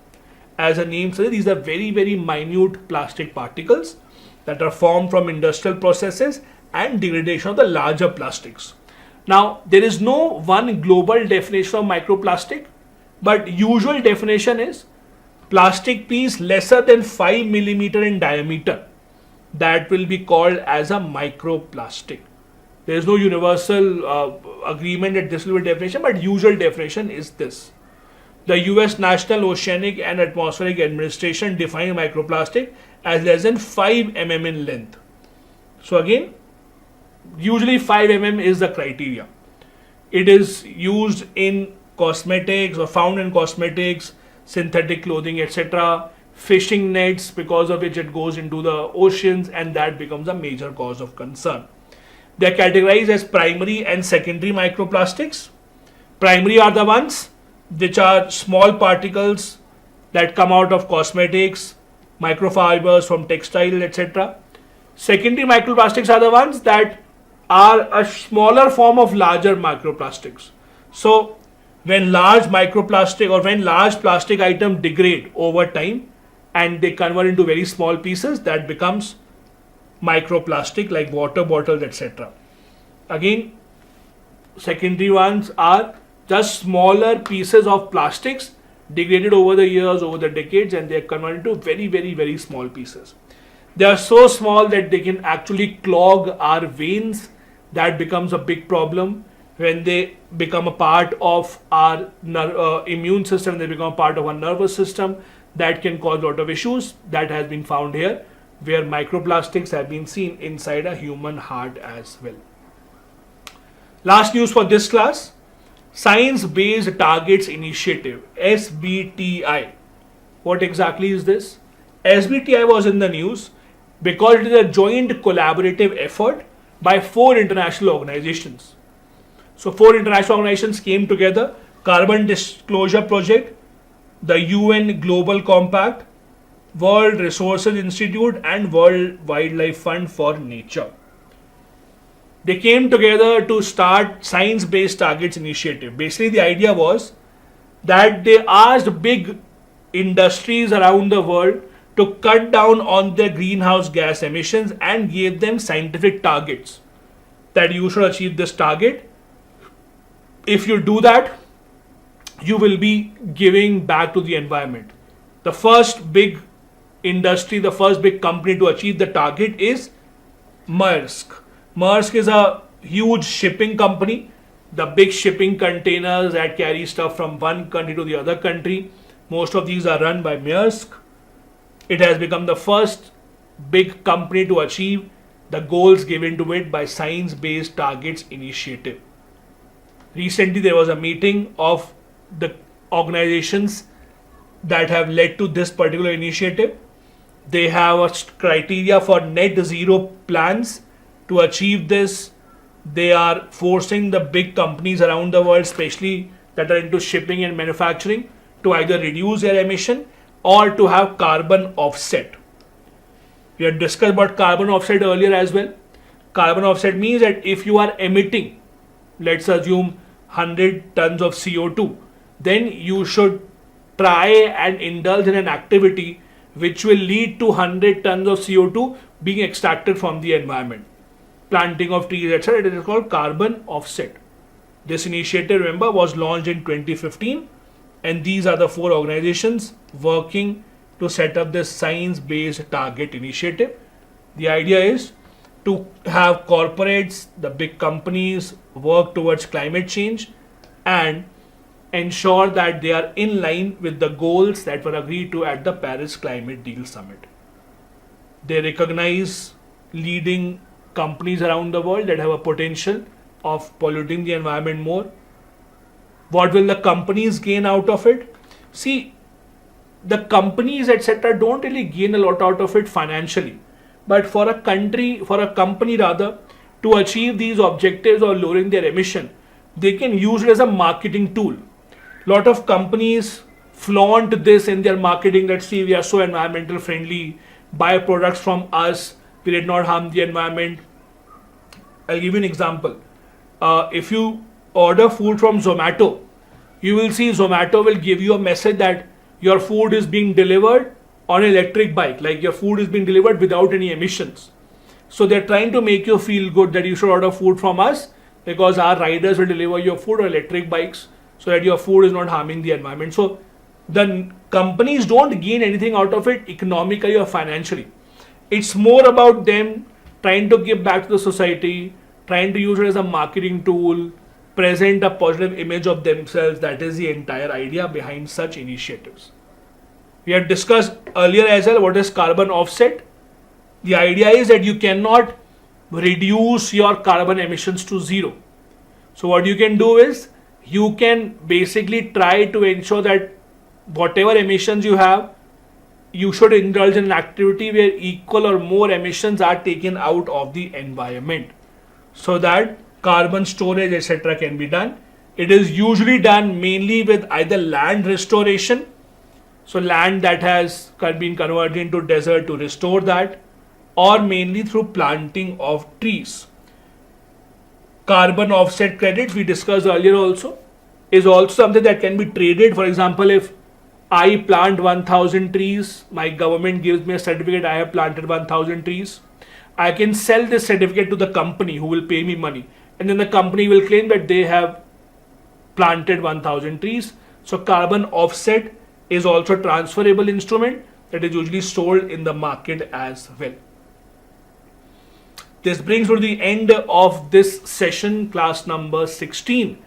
As the name says, these are very minute plastic particles that are formed from industrial processes and degradation of the larger plastics. Now, there is no one global definition of microplastic, but usual definition is plastic piece lesser than 5 millimeter in diameter. That will be called as a microplastic. There is no universal agreement that this will be definition, but usual definition is this. The US National Oceanic and Atmospheric Administration defined microplastic as less than 5 mm in length. So again, usually 5 mm is the criteria. It is used in cosmetics or found in cosmetics, synthetic clothing, etc. Fishing nets, because of which it goes into the oceans, and that becomes a major cause of concern. They are categorized as primary and secondary microplastics. Primary are the ones which are small particles that come out of cosmetics, microfibers from textile, etc. Secondary microplastics are the ones that are a smaller form of larger microplastics. So when large microplastic or when large plastic items degrade over time and they convert into very small pieces, that becomes microplastic like water bottles, etc. Again, secondary ones are just smaller pieces of plastics degraded over the years, over the decades, and they are converted to very, very, very small pieces. They are so small that they can actually clog our veins. That becomes a big problem. When they become a part of our immune system, they become a part of our nervous system. That can cause a lot of issues. That has been found here, where microplastics have been seen inside a human heart as well. Last news for this class: Science Based Targets Initiative, SBTI. What exactly is this? SBTI was in the news because it is a joint collaborative effort by 4 international organizations. So 4 international organizations came together: Carbon Disclosure Project, the UN Global Compact, World Resources Institute, and World Wildlife Fund for Nature. They came together to start Science-Based Targets Initiative. Basically, the idea was that they asked big industries around the world to cut down on their greenhouse gas emissions and gave them scientific targets that you should achieve this target. If you do that, you will be giving back to the environment. The first big industry, the first big company to achieve the target is Maersk. Maersk is a huge shipping company. The big shipping containers that carry stuff from one country to the other country, most of these are run by Maersk. It has become the first big company to achieve the goals given to it by Science Based Targets Initiative. Recently, there was a meeting of the organizations that have led to this particular initiative. They have a criteria for net zero plans. To achieve this, they are forcing the big companies around the world, especially that are into shipping and manufacturing, to either reduce their emission or to have carbon offset. We had discussed about carbon offset earlier as well. Carbon offset means that if you are emitting, let's assume 100 tons of CO2, then you should try and indulge in an activity which will lead to 100 tons of CO2 being extracted from the environment. Planting of trees, etc. It is called carbon offset. This initiative, remember, was launched in 2015, and these are the 4 organizations working to set up this science-based target initiative. The idea is to have corporates, the big companies, work towards climate change and ensure that they are in line with the goals that were agreed to at the Paris Climate Deal Summit. They recognize leading companies around the world that have a potential of polluting the environment more. What will the companies gain out of it? See, the companies, etc., don't really gain a lot out of it financially. But for a company rather, to achieve these objectives or lowering their emission, they can use it as a marketing tool. Lot of companies flaunt this in their marketing that, see, we are so environmental friendly, buy products from us, we did not harm the environment. I'll give you an example. If you order food from Zomato, you will see Zomato will give you a message that your food is being delivered on an electric bike, like your food is being delivered without any emissions. So they're trying to make you feel good that you should order food from us because our riders will deliver your food on electric bikes so that your food is not harming the environment. So the companies don't gain anything out of it economically or financially. It's more about them trying to give back to the society, trying to use it as a marketing tool, present a positive image of themselves. That is the entire idea behind such initiatives. We had discussed earlier as well what is carbon offset. The idea is that you cannot reduce your carbon emissions to zero. So what you can do is you can basically try to ensure that whatever emissions you have, you should indulge in an activity where equal or more emissions are taken out of the environment so that carbon storage, etc., can be done. It is usually done mainly with either land restoration, so land that has been converted into desert, to restore that, or mainly through planting of trees. Carbon offset credits, we discussed earlier also, is also something that can be traded. For example, if I plant 1000 trees, my government gives me a certificate, I have planted 1000 trees. I can sell this certificate to the company who will pay me money, and then the company will claim that they have planted 1000 trees. So carbon offset is also a transferable instrument that is usually sold in the market as well. This brings to the end of this session, class number 16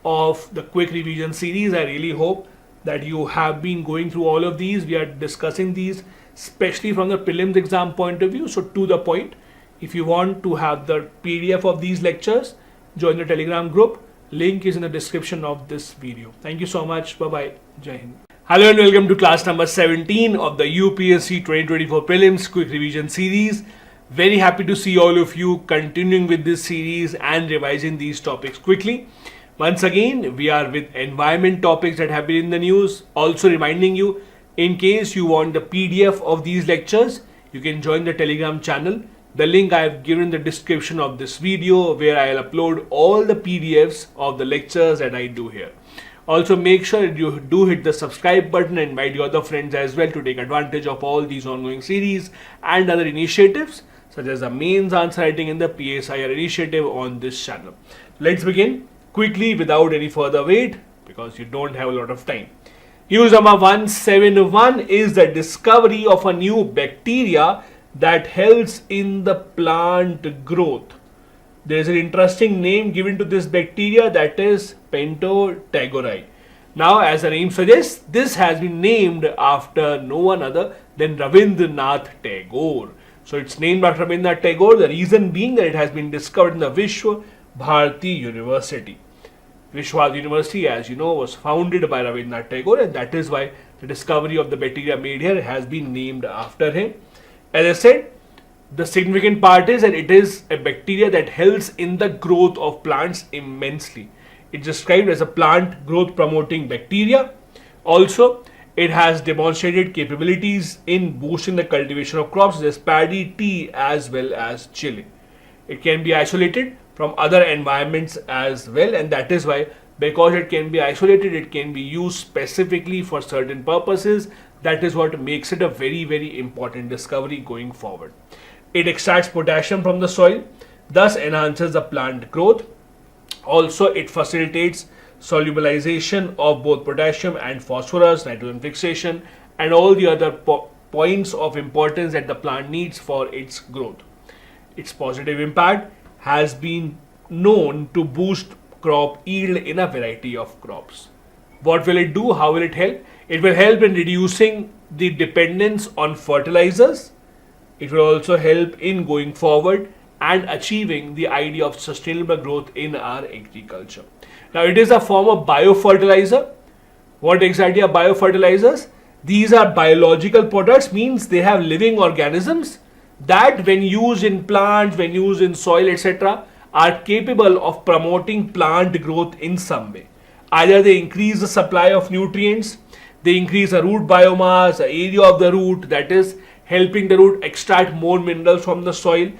of the quick revision series. I really hope that you have been going through all of these. We are discussing these especially from the prelims exam point of view, so to the point. If you want to have the PDF of these lectures, join the Telegram group. Link is in the description of this video. Thank you so much. Bye-bye. Jai Hind. Hello and welcome to class number 17 of the UPSC 2024 Prelims Quick Revision Series. Very happy to see all of you continuing with this series and revising these topics quickly. Once again, we are with environment topics that have been in the news. Also reminding you, in case you want the PDF of these lectures, you can join the Telegram channel. The link I have given in the description of this video, where I will upload all the PDFs of the lectures that I do here. Also make sure that you do hit the subscribe button and invite your other friends as well to take advantage of all these ongoing series and other initiatives such as the mains answer writing and the PSIR initiative on this channel. Let's begin quickly without any further wait because you don't have a lot of time. News number 171 is the discovery of a new bacteria that helps in the plant growth. There is an interesting name given to this bacteria, that is Pentotagori. Now, as the name suggests, this has been named after no one other than Rabindranath Tagore. So it's named after Rabindranath Tagore, the reason being that it has been discovered in the Vishwa Bharati University. Vishwa Bharati University, as you know, was founded by Rabindranath Tagore, and that is why the discovery of the bacteria made here has been named after him. As I said, the significant part is that it is a bacteria that helps in the growth of plants immensely. It's described as a plant growth promoting bacteria. Also, it has demonstrated capabilities in boosting the cultivation of crops such as paddy, tea as well as chili. It can be isolated from other environments as well, and that is why, because it can be isolated, it can be used specifically for certain purposes. That is what makes it a very, very important discovery going forward. It extracts potassium from the soil, thus enhances the plant growth. Also, it facilitates solubilization of both potassium and phosphorus, nitrogen fixation, and all the other points of importance that the plant needs for its growth. Its positive impact has been known to boost crop yield in a variety of crops. What will it do? How will it help? It will help in reducing the dependence on fertilizers. It will also help in going forward and achieving the idea of sustainable growth in our agriculture. Now, it is a form of biofertilizer. What exactly are biofertilizers? These are biological products, means they have living organisms that when used in plants, when used in soil, etc., are capable of promoting plant growth in some way. Either they increase the supply of nutrients, they increase the root biomass, the area of the root, that is helping the root extract more minerals from the soil.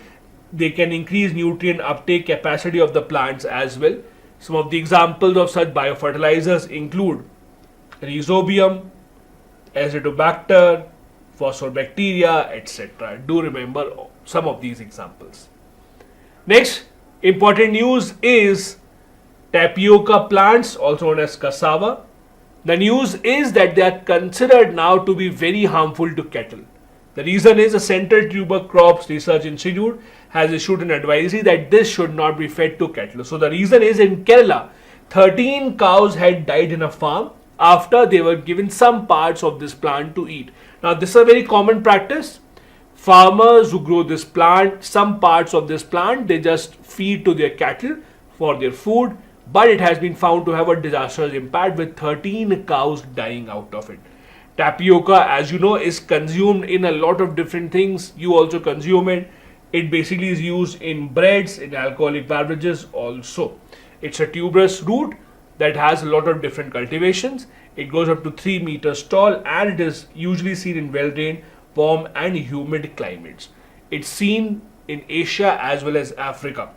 They can increase nutrient uptake capacity of the plants as well. Some of the examples of such biofertilizers include rhizobium, azotobacter, phosphobacteria, etc. Do remember some of these examples. Next, important news is tapioca plants, also known as cassava. The news is that they are considered now to be very harmful to cattle. The reason is the Central Tuber Crops Research Institute has issued an advisory that this should not be fed to cattle. So the reason is, in Kerala, 13 cows had died in a farm after they were given some parts of this plant to eat. Now, this is a very common practice. Farmers who grow this plant, some parts of this plant, they just feed to their cattle for their food. But it has been found to have a disastrous impact with 13 cows dying out of it. Tapioca, as you know, is consumed in a lot of different things. You also consume it. It basically is used in breads, in alcoholic beverages also. It's a tuberous root that has a lot of different cultivations. It goes up to 3 meters tall and it is usually seen in well-drained, warm and humid climates. It's seen in Asia as well as Africa.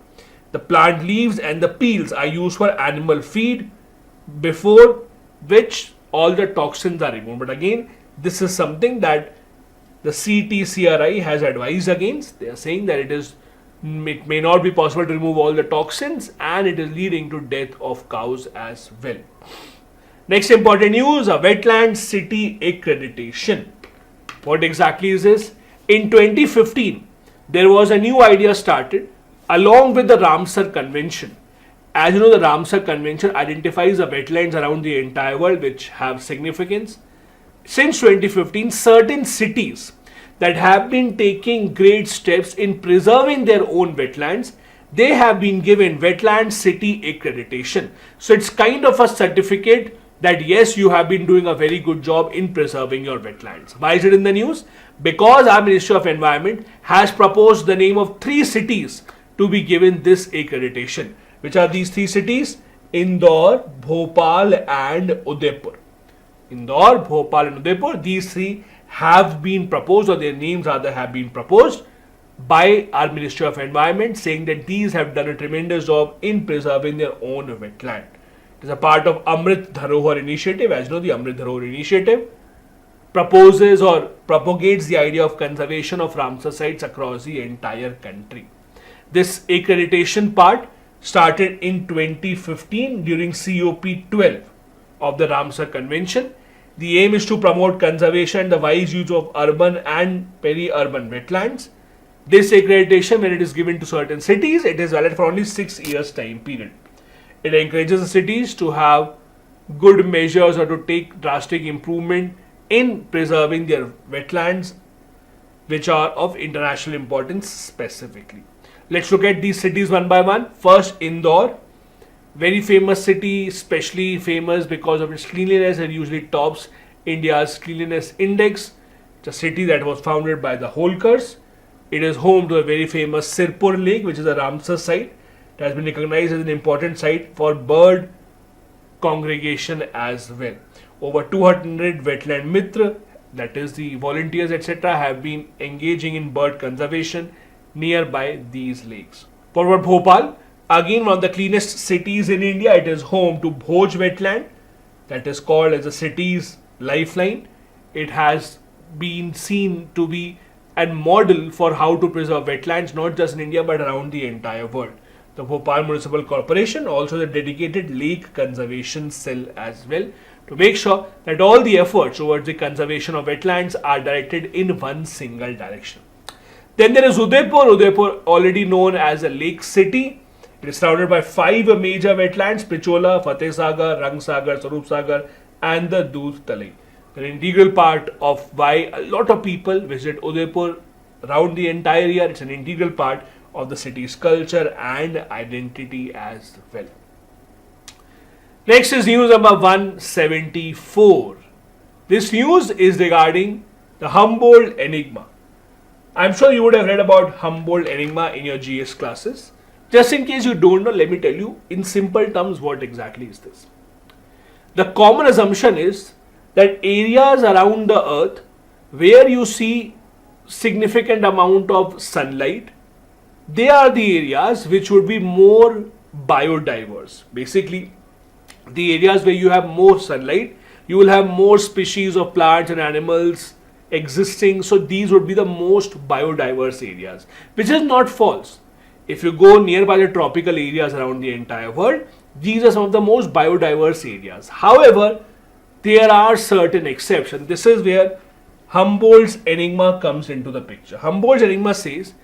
The plant leaves and the peels are used for animal feed, before which all the toxins are removed. But again, this is something that the CTCRI has advised against. They are saying that it is It may not be possible to remove all the toxins, and it is leading to death of cows as well. Next important news, a wetland city accreditation. What exactly is this? In 2015, there was a new idea started along with the Ramsar Convention. As you know, the Ramsar Convention identifies the wetlands around the entire world which have significance. Since 2015, certain cities that have been taking great steps in preserving their own wetlands, they have been given wetland city accreditation. So it's kind of a certificate that yes, you have been doing a very good job in preserving your wetlands. Why is it in the news? Because our Ministry of Environment has proposed the name of 3 cities to be given this accreditation. Which are these 3 cities? Indore, Bhopal and Udaipur. Indore, Bhopal and Udaipur, these 3 have been proposed, or their names rather have been proposed by our Ministry of Environment, saying that these have done a tremendous job in preserving their own wetland. It is a part of Amrit Dharohar initiative. As you know, the Amrit Dharohar initiative proposes or propagates the idea of conservation of Ramsar sites across the entire country. This accreditation part started in 2015 during COP12 of the Ramsar Convention. The aim is to promote conservation and the wise use of urban and peri-urban wetlands. This accreditation, when it is given to certain cities, it is valid for only 6 years time period. It encourages the cities to have good measures or to take drastic improvement in preserving their wetlands which are of international importance specifically. Let's look at these cities one by one. First, Indore. Very famous city, especially famous because of its cleanliness and usually tops India's cleanliness index. It's a city that was founded by the Holkars. It is home to a very famous Sirpur Lake, which is a Ramsar site. It has been recognized as an important site for bird congregation as well. Over 200 wetland mitra, that is the volunteers etc., have been engaging in bird conservation nearby these lakes. For Bhopal, again one of the cleanest cities in India, it is home to Bhoj wetland, that is called as the city's lifeline. It has been seen to be a model for how to preserve wetlands, not just in India but around the entire world. The Bhopal Municipal Corporation also the dedicated lake conservation cell as well, to make sure that all the efforts towards the conservation of wetlands are directed in one single direction. Then there is Udaipur. Udaipur, already known as a lake city. It is surrounded by 5 major wetlands: Pichola, Fateh Sagar, Rang Sagar, Sarup Sagar and the Doodh Talai. An integral part of why a lot of people visit Udaipur around the entire year. It's an integral part of the city's culture and identity as well. Next is news number 174. This news is regarding the Humboldt Enigma. I'm sure you would have read about Humboldt Enigma in your GS classes. Just in case you don't know, let me tell you in simple terms what exactly is this. The common assumption is that areas around the earth where you see significant amount of sunlight, they are the areas which would be more biodiverse. Basically, the areas where you have more sunlight, you will have more species of plants and animals existing. So these would be the most biodiverse areas, which is not false. If you go nearby the tropical areas around the entire world, these are some of the most biodiverse areas. However, there are certain exceptions. This is where Humboldt's Enigma comes into the picture. Humboldt's Enigma says,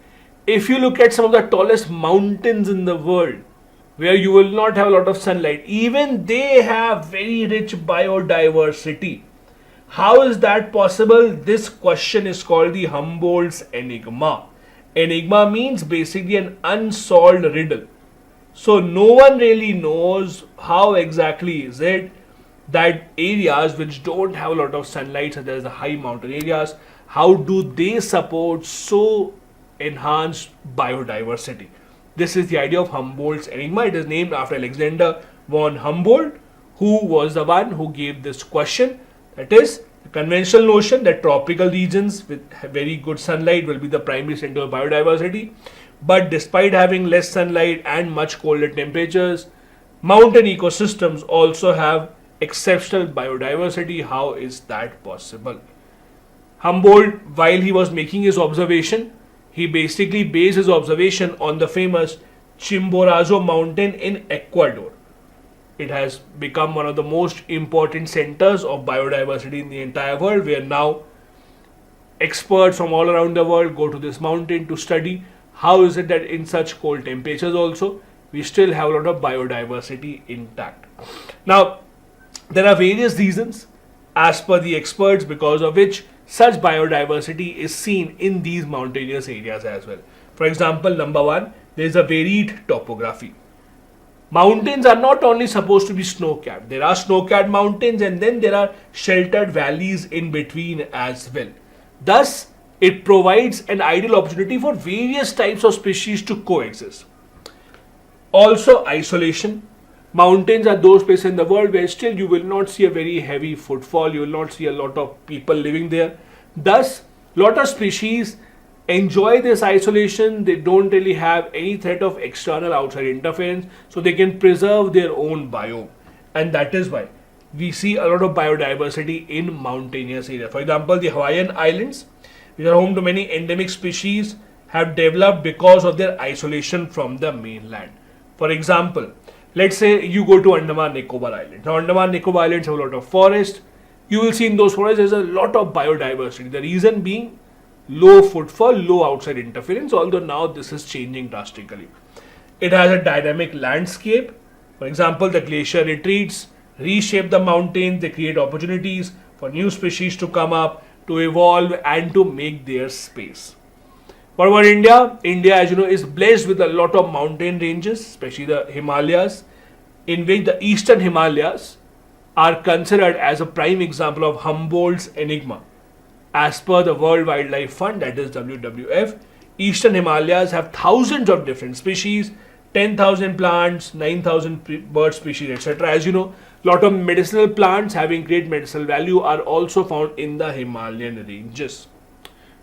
if you look at some of the tallest mountains in the world, where you will not have a lot of sunlight, even they have very rich biodiversity. How is that possible? This question is called the Humboldt's Enigma. Enigma means basically an unsolved riddle. So no one really knows how exactly is it that areas which don't have a lot of sunlight, such as the high mountain areas, how do they support so enhanced biodiversity? This is the idea of Humboldt's Enigma. It is named after Alexander von Humboldt, who was the one who gave this question. That is, the conventional notion that tropical regions with very good sunlight will be the primary center of biodiversity. But despite having less sunlight and much colder temperatures, mountain ecosystems also have exceptional biodiversity. How is that possible? Humboldt, while he was making his observation, He basically based his observation on the famous Chimborazo mountain in Ecuador. It has become one of the most important centers of biodiversity in the entire world, where now experts from all around the world go to this mountain to study how is it that in such cold temperatures also we still have a lot of biodiversity intact. Now, there are various reasons as per the experts because of which such biodiversity is seen in these mountainous areas as well. For example, number one, there is a varied topography. Mountains are not only supposed to be snow-capped. There are snow-capped mountains and then there are sheltered valleys in between as well. Thus, it provides an ideal opportunity for various types of species to coexist. Also, isolation. Mountains are those places in the world where still you will not see a very heavy footfall, you will not see a lot of people living there. Thus, lot of species enjoy this isolation. They don't really have any threat of external outside interference, so they can preserve their own biome. And that is why we see a lot of biodiversity in mountainous areas. For example, the Hawaiian Islands, which are home to many endemic species, have developed because of their isolation from the mainland. For example, let's say you go to Andaman Nicobar Islands. Now, Andaman Nicobar Islands have a lot of forest. You will see in those forests there's a lot of biodiversity. The reason being low footfall, low outside interference, although now this is changing drastically. It has a dynamic landscape. For example, the glacier retreats, reshape the mountains, they create opportunities for new species to come up, to evolve and to make their space. What about India? India, as you know, is blessed with a lot of mountain ranges, especially the Himalayas, in which the eastern Himalayas are considered as a prime example of Humboldt's enigma. As per the World Wildlife Fund, that is WWF, eastern Himalayas have thousands of different species, 10,000 plants, 9,000 bird species, etc. As you know, lot of medicinal plants having great medicinal value are also found in the Himalayan ranges.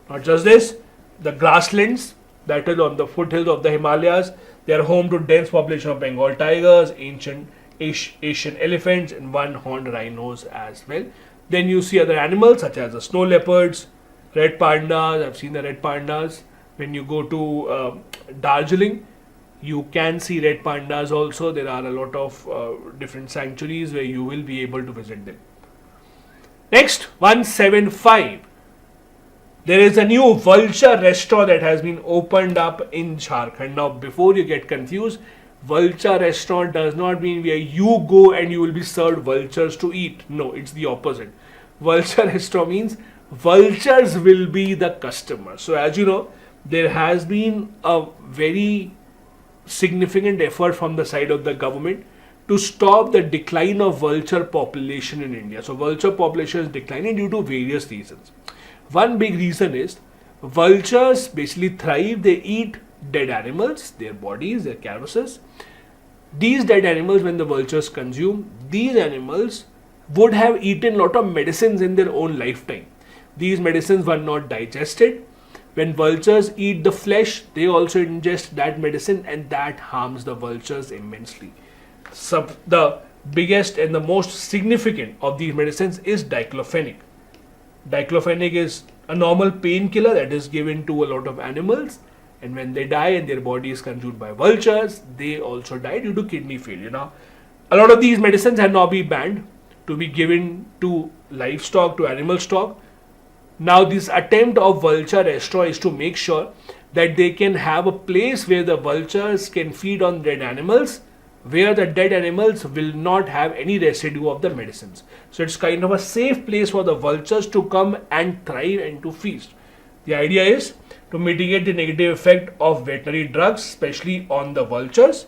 Not just this, the grasslands that is on the foothills of the Himalayas, they are home to dense population of Bengal tigers, ancient Asian elephants and one-horned rhinos as well. Then you see other animals such as the snow leopards, red pandas. I've seen the red pandas. When you go to Darjeeling, you can see red pandas also. There are a lot of different sanctuaries where you will be able to visit them. Next, 175. There is a new vulture restaurant that has been opened up in Jharkhand. Now, before you get confused, vulture restaurant does not mean where you go and you will be served vultures to eat. No, it's the opposite. Vulture restaurant means vultures will be the customer. So, as you know, there has been a very significant effort from the side of the government to stop the decline of vulture population in India. So, vulture population is declining due to various reasons. One big reason is vultures basically thrive, they eat dead animals, their bodies, their carcasses. These dead animals, when the vultures consume, these animals would have eaten a lot of medicines in their own lifetime. These medicines were not digested. When vultures eat the flesh, they also ingest that medicine and that harms the vultures immensely. So the biggest and the most significant of these medicines is diclofenac. Diclofenac is a normal painkiller that is given to a lot of animals, and when they die and their body is consumed by vultures, they also die due to kidney failure. Now, a lot of these medicines have now been banned to be given to livestock, to animal stock. Now, this attempt of vulture restaurant is to make sure that they can have a place where the vultures can feed on dead animals, where the dead animals will not have any residue of the medicines. So it's kind of a safe place for the vultures to come and thrive and to feast. The idea is to mitigate the negative effect of veterinary drugs, especially on the vultures.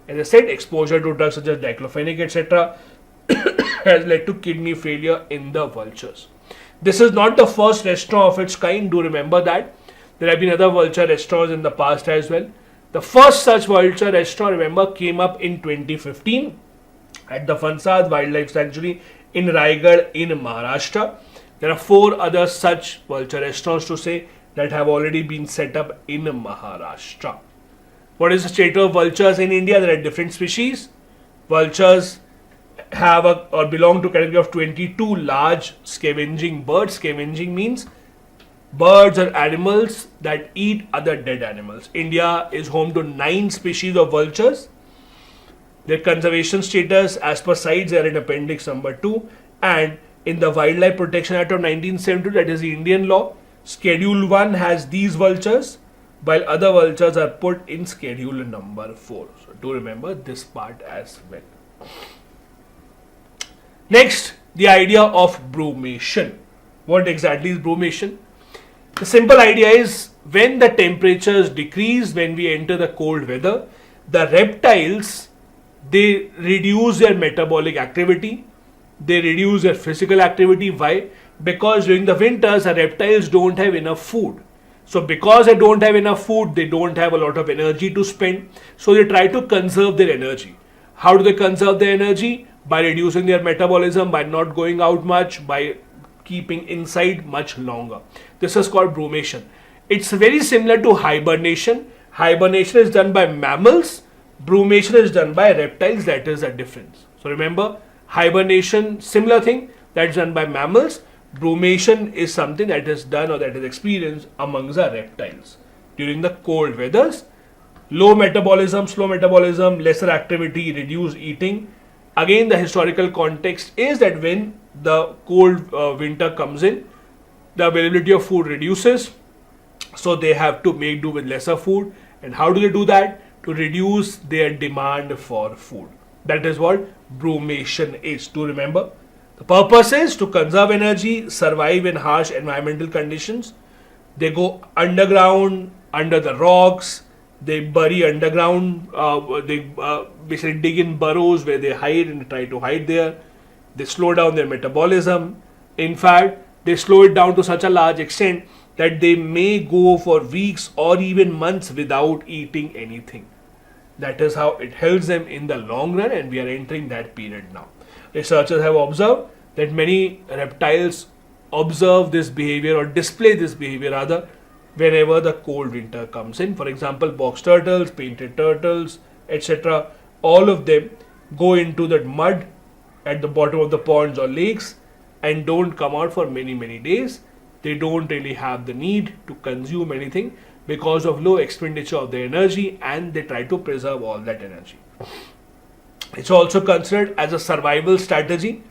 As I said, exposure to drugs such as diclofenac, etc. has led to kidney failure in the vultures. This is not the first restaurant of its kind. Do remember that. There have been other vulture restaurants in the past as well. The first such vulture restaurant, remember, came up in 2015 at the Fansad Wildlife Sanctuary in Raigad in Maharashtra. There are 4 other such vulture restaurants to say that have already been set up in Maharashtra. What is the state of vultures in India? There are different species. Vultures have belong to category of 22 large scavenging birds. Scavenging means birds or animals that eat other dead animals. India is home to 9 species of vultures. Their conservation status as per CITES are in appendix number 2, and in the Wildlife Protection Act of 1972, that is the Indian law, schedule 1 has these vultures, while other vultures are put in schedule number 4. So do remember this part as well. Next, the idea of brumation. What exactly is brumation? The simple idea is when the temperatures decrease, when we enter the cold weather, the reptiles, they reduce their metabolic activity, they reduce their physical activity. Why? Because during the winters, the reptiles don't have enough food. So because they don't have enough food, they don't have a lot of energy to spend. So they try to conserve their energy. How do they conserve their energy? By reducing their metabolism, by not going out much, by keeping inside much longer. This is called brumation. It's very similar to hibernation. Hibernation is done by mammals. Brumation is done by reptiles. That is the difference. So remember, hibernation, similar thing, that's done by mammals. Brumation is something that is done or that is experienced amongst the reptiles during the cold weathers. Low metabolism, slow metabolism, lesser activity, reduced eating. Again, the historical context is that when the cold winter comes in, the availability of food reduces. So they have to make do with lesser food. And how do they do that? To reduce their demand for food. That is what brumation is. To remember, the purpose is to conserve energy, survive in harsh environmental conditions. They go underground, under the rocks. They bury underground. They basically dig in burrows where they hide and try to hide there. They slow down their metabolism. In fact, they slow it down to such a large extent that they may go for weeks or even months without eating anything. That is how it helps them in the long run, and we are entering that period now. Researchers have observed that many reptiles observe this behavior or display this behavior rather whenever the cold winter comes in. For example, box turtles, painted turtles, etc. All of them go into the mud at the bottom of the ponds or lakes and don't come out for many days. They don't really have the need to consume anything because of low expenditure of their energy, and they try to preserve all that energy. It's also considered as a survival strategy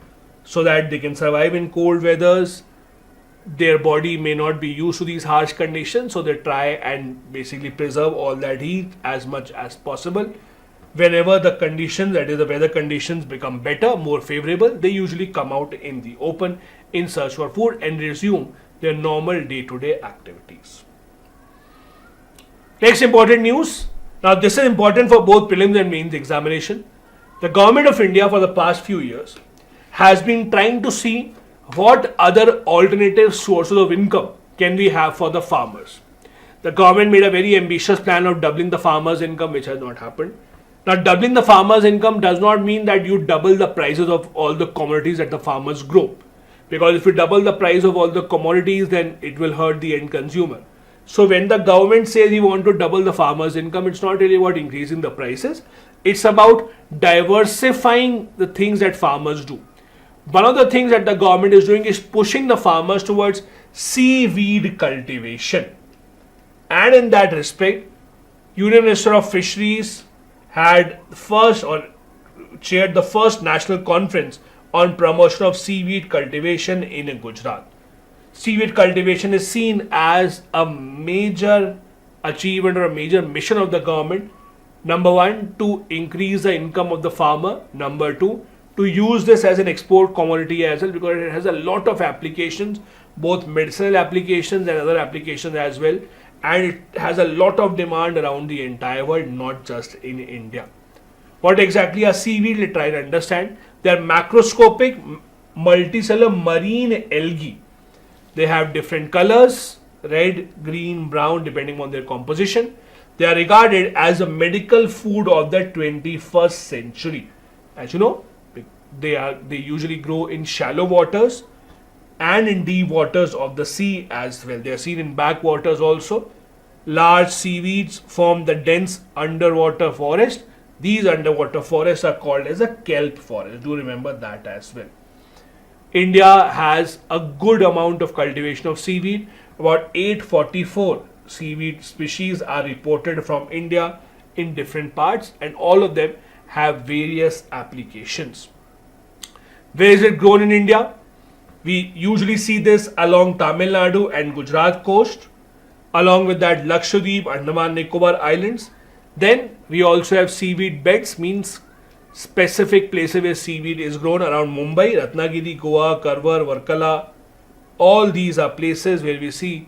so that they can survive in cold weathers. Their body may not be used to these harsh conditions, so they try and basically preserve all that heat as much as possible. Whenever the conditions, that is the weather conditions, become better, more favorable, they usually come out in the open in search for food and resume their normal day-to-day activities. Next important news. Now this is important for both prelims and mains examination. The government of India for the past few years has been trying to see what other alternative sources of income can we have for the farmers. The government made a very ambitious plan of doubling the farmers' income, which has not happened. Now, doubling the farmers' income does not mean that you double the prices of all the commodities that the farmers grow. Because if you double the price of all the commodities, then it will hurt the end consumer. So when the government says you want to double the farmers' income, it's not really about increasing the prices. It's about diversifying the things that farmers do. One of the things that the government is doing is pushing the farmers towards seaweed cultivation. And in that respect, Union Minister of Fisheries had chaired the first national conference on promotion of seaweed cultivation in Gujarat. Seaweed cultivation is seen as a major achievement or a major mission of the government. Number one, to increase the income of the farmer. Number two, to use this as an export commodity as well, because it has a lot of applications, both medicinal applications and other applications as well. And it has a lot of demand around the entire world, not just in India. What exactly are seaweed? Let's try to understand. They are macroscopic multicellular marine algae. They have different colors, red, green, brown, depending on their composition. They are regarded as a medical food of the 21st century. As you know, they usually grow in shallow waters and in deep waters of the sea as well. They are seen in backwaters also. Large seaweeds form the dense underwater forest. These underwater forests are called as a kelp forest. Do remember that as well. India has a good amount of cultivation of seaweed. about 844 seaweed species are reported from India in different parts, and all of them have various applications. Where is it grown in India? We usually see this along Tamil Nadu and Gujarat coast, along with that Lakshadweep, Andaman Nicobar Islands. Then we also have seaweed beds, means specific places where seaweed is grown around Mumbai, Ratnagiri, Goa, Karwar, Varkala. All these are places where we see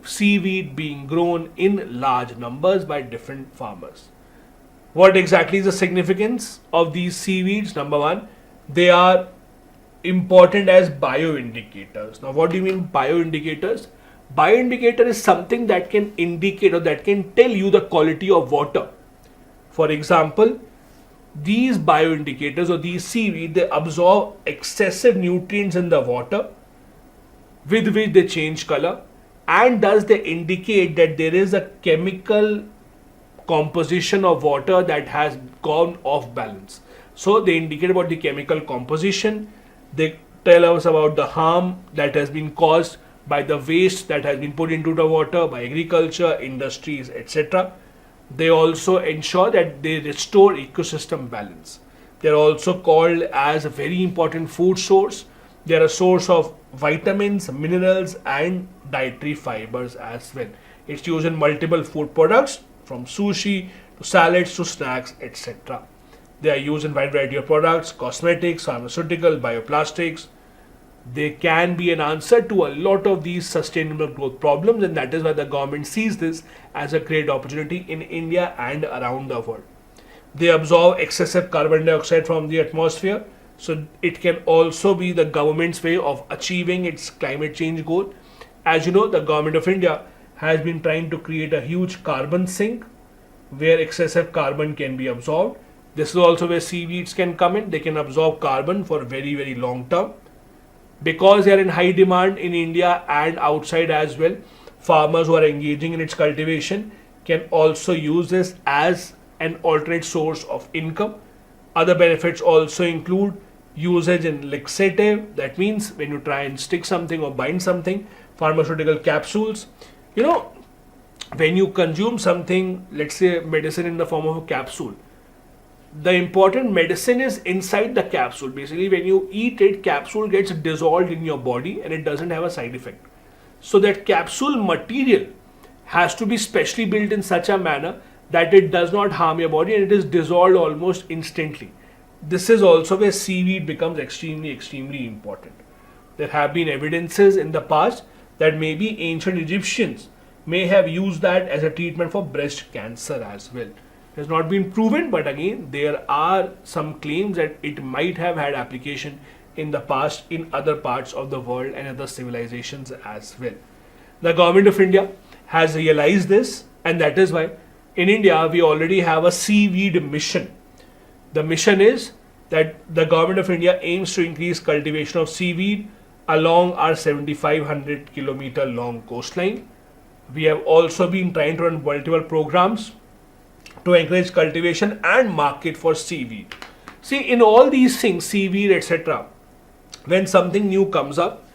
seaweed being grown in large numbers by different farmers. What exactly is the significance of these seaweeds? Number one, they are important as bioindicators. Now, what do you mean bioindicators? Bioindicator is something that can indicate or that can tell you the quality of water. For example, these bioindicators or these seaweed, they absorb excessive nutrients in the water, with which they change color, and thus they indicate that there is a chemical composition of water that has gone off balance. So they indicate about the chemical composition. They tell us about the harm that has been caused by the waste that has been put into the water by agriculture, industries, etc. They also ensure that they restore ecosystem balance. They are also called as a very important food source. They are a source of vitamins, minerals, and dietary fibers as well. It's used in multiple food products, from sushi to salads to snacks, etc. They are used in a wide variety of products, cosmetics, pharmaceutical, bioplastics. They can be an answer to a lot of these sustainable growth problems, and that is why the government sees this as a great opportunity in India and around the world. They absorb excessive carbon dioxide from the atmosphere, so it can also be the government's way of achieving its climate change goal. As you know, the government of India has been trying to create a huge carbon sink where excessive carbon can be absorbed. This is also where seaweeds can come in. They can absorb carbon for very, very long term. Because they are in high demand in India and outside as well, farmers who are engaging in its cultivation can also use this as an alternate source of income. Other benefits also include usage in laxative. That means when you try and stick something or bind something, pharmaceutical capsules. You know, when you consume something, let's say medicine in the form of a capsule, the important medicine is inside the capsule. Basically, when you eat it, capsule gets dissolved in your body and it doesn't have a side effect. So that capsule material has to be specially built in such a manner that it does not harm your body and it is dissolved almost instantly. This is also where seaweed becomes extremely, extremely important. There have been evidences in the past that maybe ancient Egyptians may have used that as a treatment for breast cancer as well. It has not been proven, but again, there are some claims that it might have had application in the past in other parts of the world and other civilizations as well. The government of India has realized this, and that is why in India we already have a seaweed mission. The mission is that the government of India aims to increase cultivation of seaweed along our 7,500 kilometer long coastline. We have also been trying to run multiple programs to encourage cultivation and market for seaweed. See, in all these things, seaweed, etc., when something new comes up,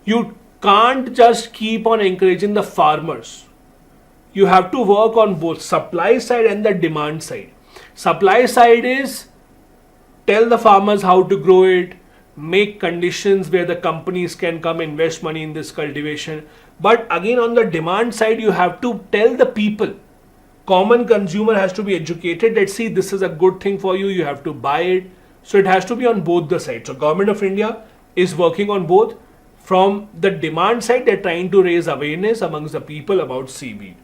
you can't just keep on encouraging the farmers. You have to work on both supply side and the demand side. Supply side is tell the farmers how to grow it, make conditions where the companies can come invest money in this cultivation. But again, on the demand side, you have to tell the people. Common consumer has to be educated that see, this is a good thing for you, you have to buy it. So it has to be on both the sides. So government of India is working on both. From the demand side, they're trying to raise awareness amongst the people about seaweed.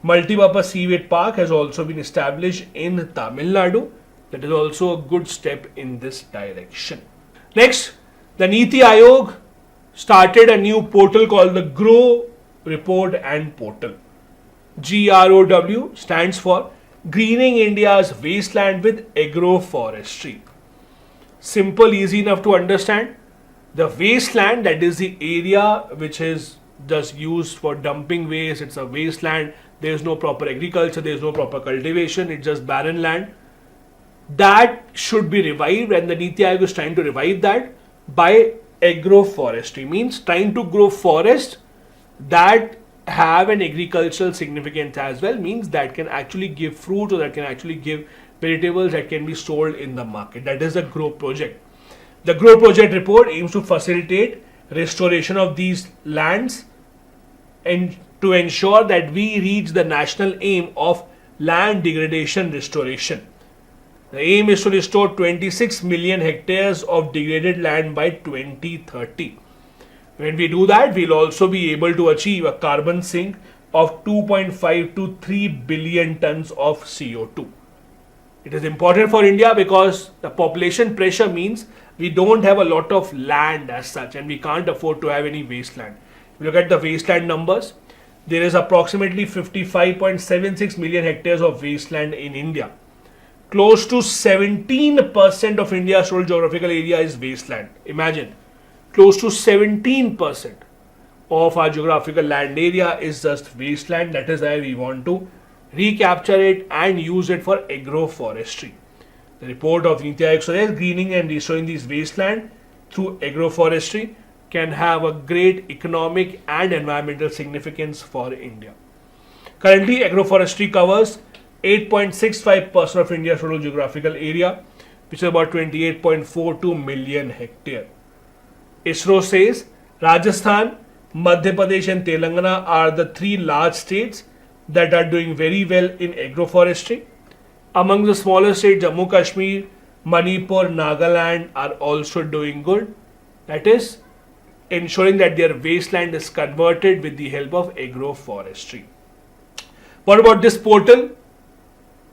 Multi-purpose seaweed park has also been established in Tamil Nadu. That is also a good step in this direction. Next, the Niti Aayog started a new portal called the Grow Report and Portal. GROW stands for Greening India's Wasteland with Agroforestry. Simple, easy enough to understand. The wasteland, that is the area which is just used for dumping waste, it's a wasteland. There is no proper agriculture, there is no proper cultivation, it's just barren land. That should be revived, and the Niti Aayog is trying to revive that by agroforestry, means trying to grow forest that have an agricultural significance as well, means that can actually give fruit or that can actually give vegetables that can be sold in the market. That is the GROW project. The GROW project report aims to facilitate restoration of these lands and to ensure that we reach the national aim of land degradation restoration. The aim is to restore 26 million hectares of degraded land by 2030. When we do that, we'll also be able to achieve a carbon sink of 2.5 to 3 billion tons of CO2. It is important for India because the population pressure means we don't have a lot of land as such and we can't afford to have any wasteland. If you look at the wasteland numbers, there is approximately 55.76 million hectares of wasteland in India. Close to 17% of India's total geographical area is wasteland. Imagine, close to 17% of our geographical land area is just wasteland. That is why we want to recapture it and use it for agroforestry. The report of Niti Aayog suggests greening and restoring these wasteland through agroforestry can have a great economic and environmental significance for India. Currently, agroforestry covers 8.65% of India's total geographical area, which is about 28.42 million hectares. ISRO says Rajasthan, Madhya Pradesh and Telangana are the three large states that are doing very well in agroforestry. Among the smaller states, Jammu Kashmir, Manipur, Nagaland are also doing good. That is, ensuring that their wasteland is converted with the help of agroforestry. What about this portal?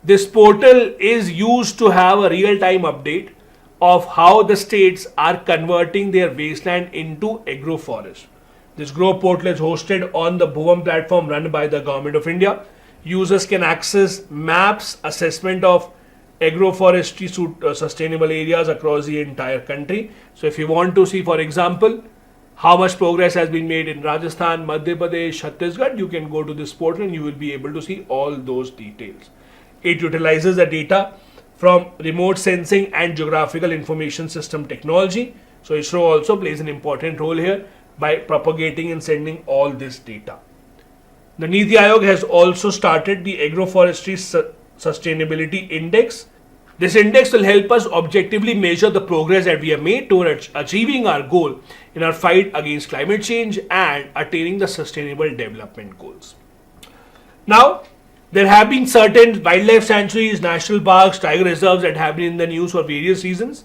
This portal is used to have a real-time update of how the states are converting their wasteland into agroforest. This GROW portal is hosted on the Bhuvan platform run by the Government of India. Users can access maps, assessment of agroforestry sustainable areas across the entire country. So if you want to see, for example, how much progress has been made in Rajasthan, Madhya Pradesh, Chhattisgarh, you can go to this portal and you will be able to see all those details. It utilizes the data from remote sensing and geographical information system technology. So ISRO also plays an important role here by propagating and sending all this data. The Niti Aayog has also started the Agroforestry Sustainability Index. This index will help us objectively measure the progress that we have made towards achieving our goal in our fight against climate change and attaining the sustainable development goals. Now, there have been certain wildlife sanctuaries, national parks, tiger reserves that have been in the news for various reasons.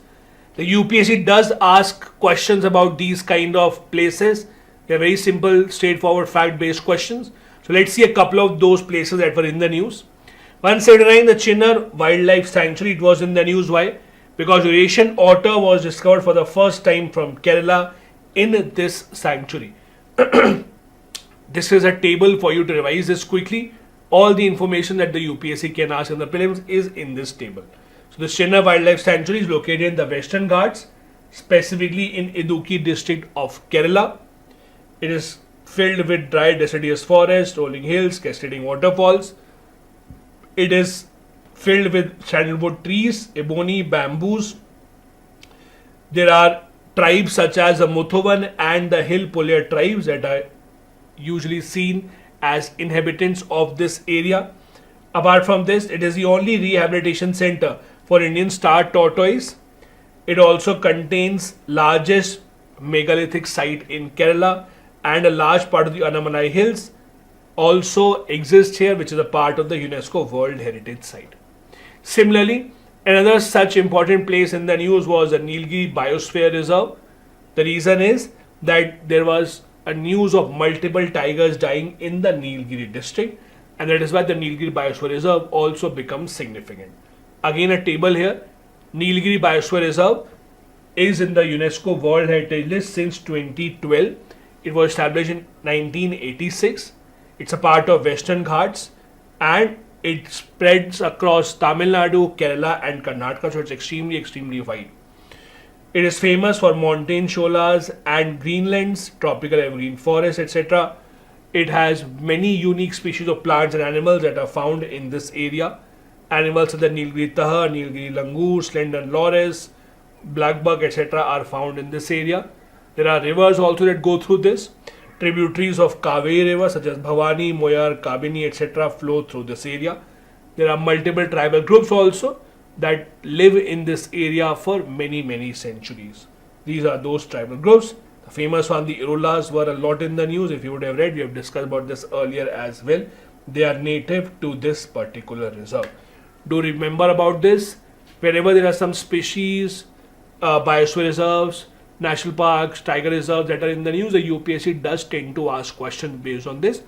The UPSC does ask questions about these kind of places. They are very simple, straightforward, fact-based questions. So let's see a couple of those places that were in the news. 179, the Chinnar Wildlife Sanctuary. It was in the news. Why? Because Eurasian otter was discovered for the first time from Kerala in this sanctuary. This is a table for you to revise this quickly. All the information that the UPSC can ask in the prelims is in this table. So the Chinnar Wildlife Sanctuary is located in the Western Ghats, specifically in Idukki district of Kerala. It is filled with dry deciduous forest, rolling hills, cascading waterfalls. It is filled with sandalwood trees, ebony, bamboos. There are tribes such as the Muthuvan and the Hill Pulia tribes that are usually seen as inhabitants of this area. Apart from this, it is the only rehabilitation center for Indian star tortoise. It also contains largest megalithic site in Kerala, and a large part of the Anamalai Hills also exists here, which is a part of the UNESCO World Heritage Site. Similarly, another such important place in the news was the Nilgiri Biosphere Reserve. The reason is that there was a news of multiple tigers dying in the Nilgiri district, and that is why the Nilgiri Biosphere Reserve also becomes significant. Again, a table here. Nilgiri Biosphere Reserve is in the UNESCO World Heritage List since 2012. It was established in 1986. It's a part of Western Ghats and it spreads across Tamil Nadu, Kerala and Karnataka, so it's extremely wide. It is famous for mountain sholas and greenlands, tropical evergreen forests, etc. It has many unique species of plants and animals that are found in this area. Animals such as Nilgiri Taha, Nilgiri Langur, slender loris, blackbuck, etc. are found in this area. There are rivers also that go through this. Tributaries of Kaveri River such as Bhavani, Moyar, Kabini, etc. flow through this area. There are multiple tribal groups also that live in this area for many centuries. These are those tribal groups. The famous one, the Irulas, were a lot in the news. If you would have read, we have discussed about this earlier as well. They are native to this particular reserve. Do remember about this. Wherever there are some species, biosphere reserves, national parks, tiger reserves that are in the news, the UPSC does tend to ask questions based on this.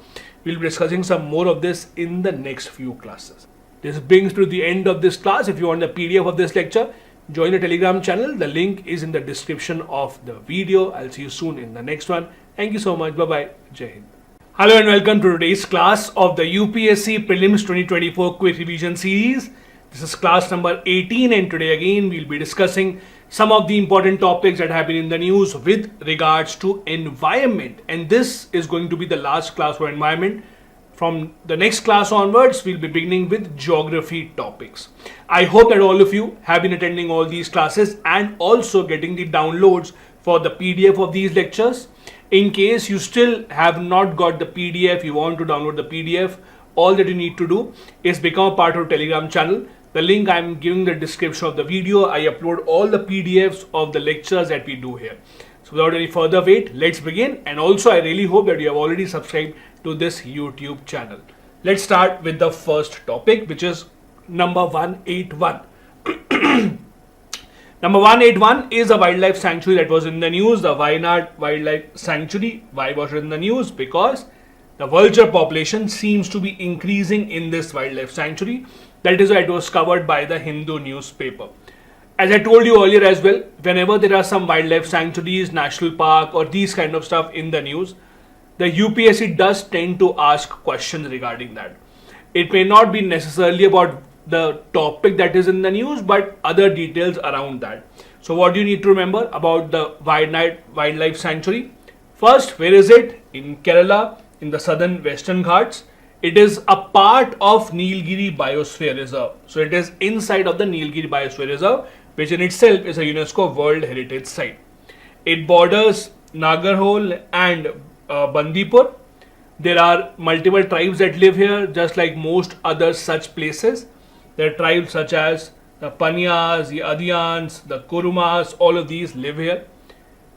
We'll be discussing some more of this in the next few classes. This brings to the end of this class. If you want the PDF of this lecture, join the Telegram channel. The link is in the description of the video. I'll see you soon in the next one. Thank you so much. Bye-bye. Jai Hind. Hello and welcome to today's class of the UPSC Prelims 2024 Quick Revision Series. This is class number 18 and today again we'll be discussing some of the important topics that have been in the news with regards to environment. And this is going to be the last class for environment. From the next class onwards, we'll be beginning with geography topics. I hope that all of you have been attending all these classes and also getting the downloads for the PDF of these lectures. In case you still have not got the PDF, you want to download the PDF, all that you need to do is become a part of the Telegram channel. The link I'm giving in the description of the video. I upload all the PDFs of the lectures that we do here. So without any further wait, let's begin. And also I really hope that you have already subscribed to this YouTube channel. Let's start with the first topic, which is number 181. Number 181 is a wildlife sanctuary that was in the news, the Wayanad Wildlife Sanctuary. Why was it in the news? Because the vulture population seems to be increasing in this wildlife sanctuary. That is why it was covered by the Hindu newspaper. As I told you earlier as well, whenever there are some wildlife sanctuaries, national park or these kind of stuff in the news, the UPSC does tend to ask questions regarding that. It may not be necessarily about the topic that is in the news, but other details around that. So what do you need to remember about the Wayanad Wildlife Sanctuary? First, where is it? In Kerala, in the southern Western Ghats. It is a part of Nilgiri Biosphere Reserve. So it is inside of the Nilgiri Biosphere Reserve, which in itself is a UNESCO World Heritage Site. It borders Nagarhole and Bandipur. There are multiple tribes that live here, just like most other such places. There are tribes such as the Panyas, the Adiyans, the Kurumas, all of these live here.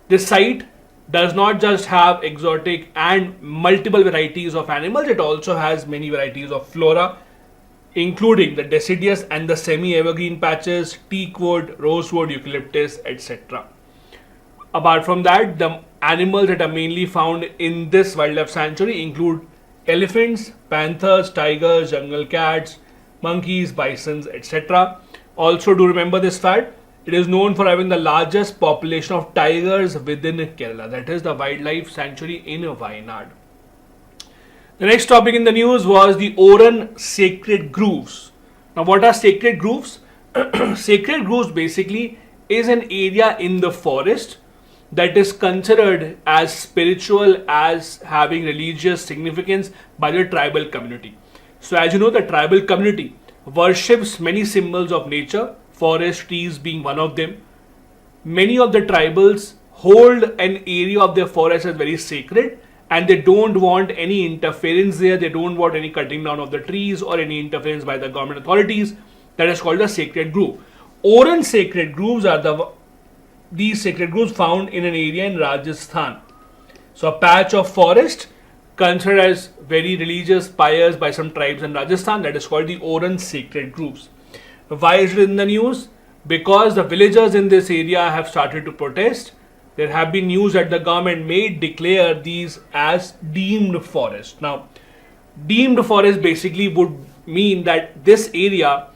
This site does not just have exotic and multiple varieties of animals, it also has many varieties of flora, including the deciduous and the semi-evergreen patches, teak wood, rosewood, eucalyptus, etc. Apart from that, the animals that are mainly found in this wildlife sanctuary include elephants, panthers, tigers, jungle cats, monkeys, bisons, etc. Also do remember this fact, it is known for having the largest population of tigers within Kerala. That is the wildlife sanctuary in Wayanad. The next topic in the news was the Oran Sacred Groves. Now what are sacred groves? Sacred groves basically is an area in the forest that is considered as spiritual, as having religious significance by the tribal community. So as you know, the tribal community worships many symbols of nature, forest, trees being one of them. Many of the tribals hold an area of their forest as very sacred and they don't want any interference there. They don't want any cutting down of the trees or any interference by the government authorities. That is called a sacred grove. Oran sacred groves are these sacred groves found in an area in Rajasthan. So a patch of forest considered as very religious, pious by some tribes in Rajasthan, that is called the Oran Sacred Groves. Why is it in the news? Because the villagers in this area have started to protest. There have been news that the government may declare these as deemed forest. Now, deemed forest basically would mean that this area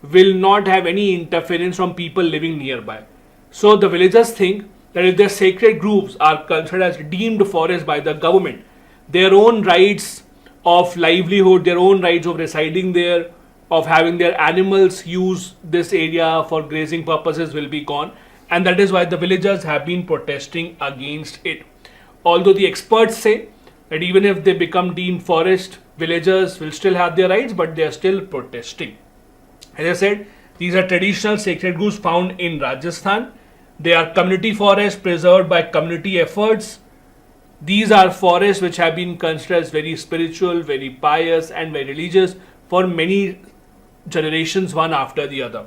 will not have any interference from people living nearby. So the villagers think that if their sacred groves are considered as deemed forest by the government, their own rights of livelihood, their own rights of residing there, of having their animals use this area for grazing purposes will be gone. And that is why the villagers have been protesting against it. Although the experts say that even if they become deemed forest, villagers will still have their rights, but they are still protesting. As I said, these are traditional sacred groves found in Rajasthan. They are community forests preserved by community efforts These are forests which have been considered as very spiritual, very pious, and very religious for many generations, one after the other.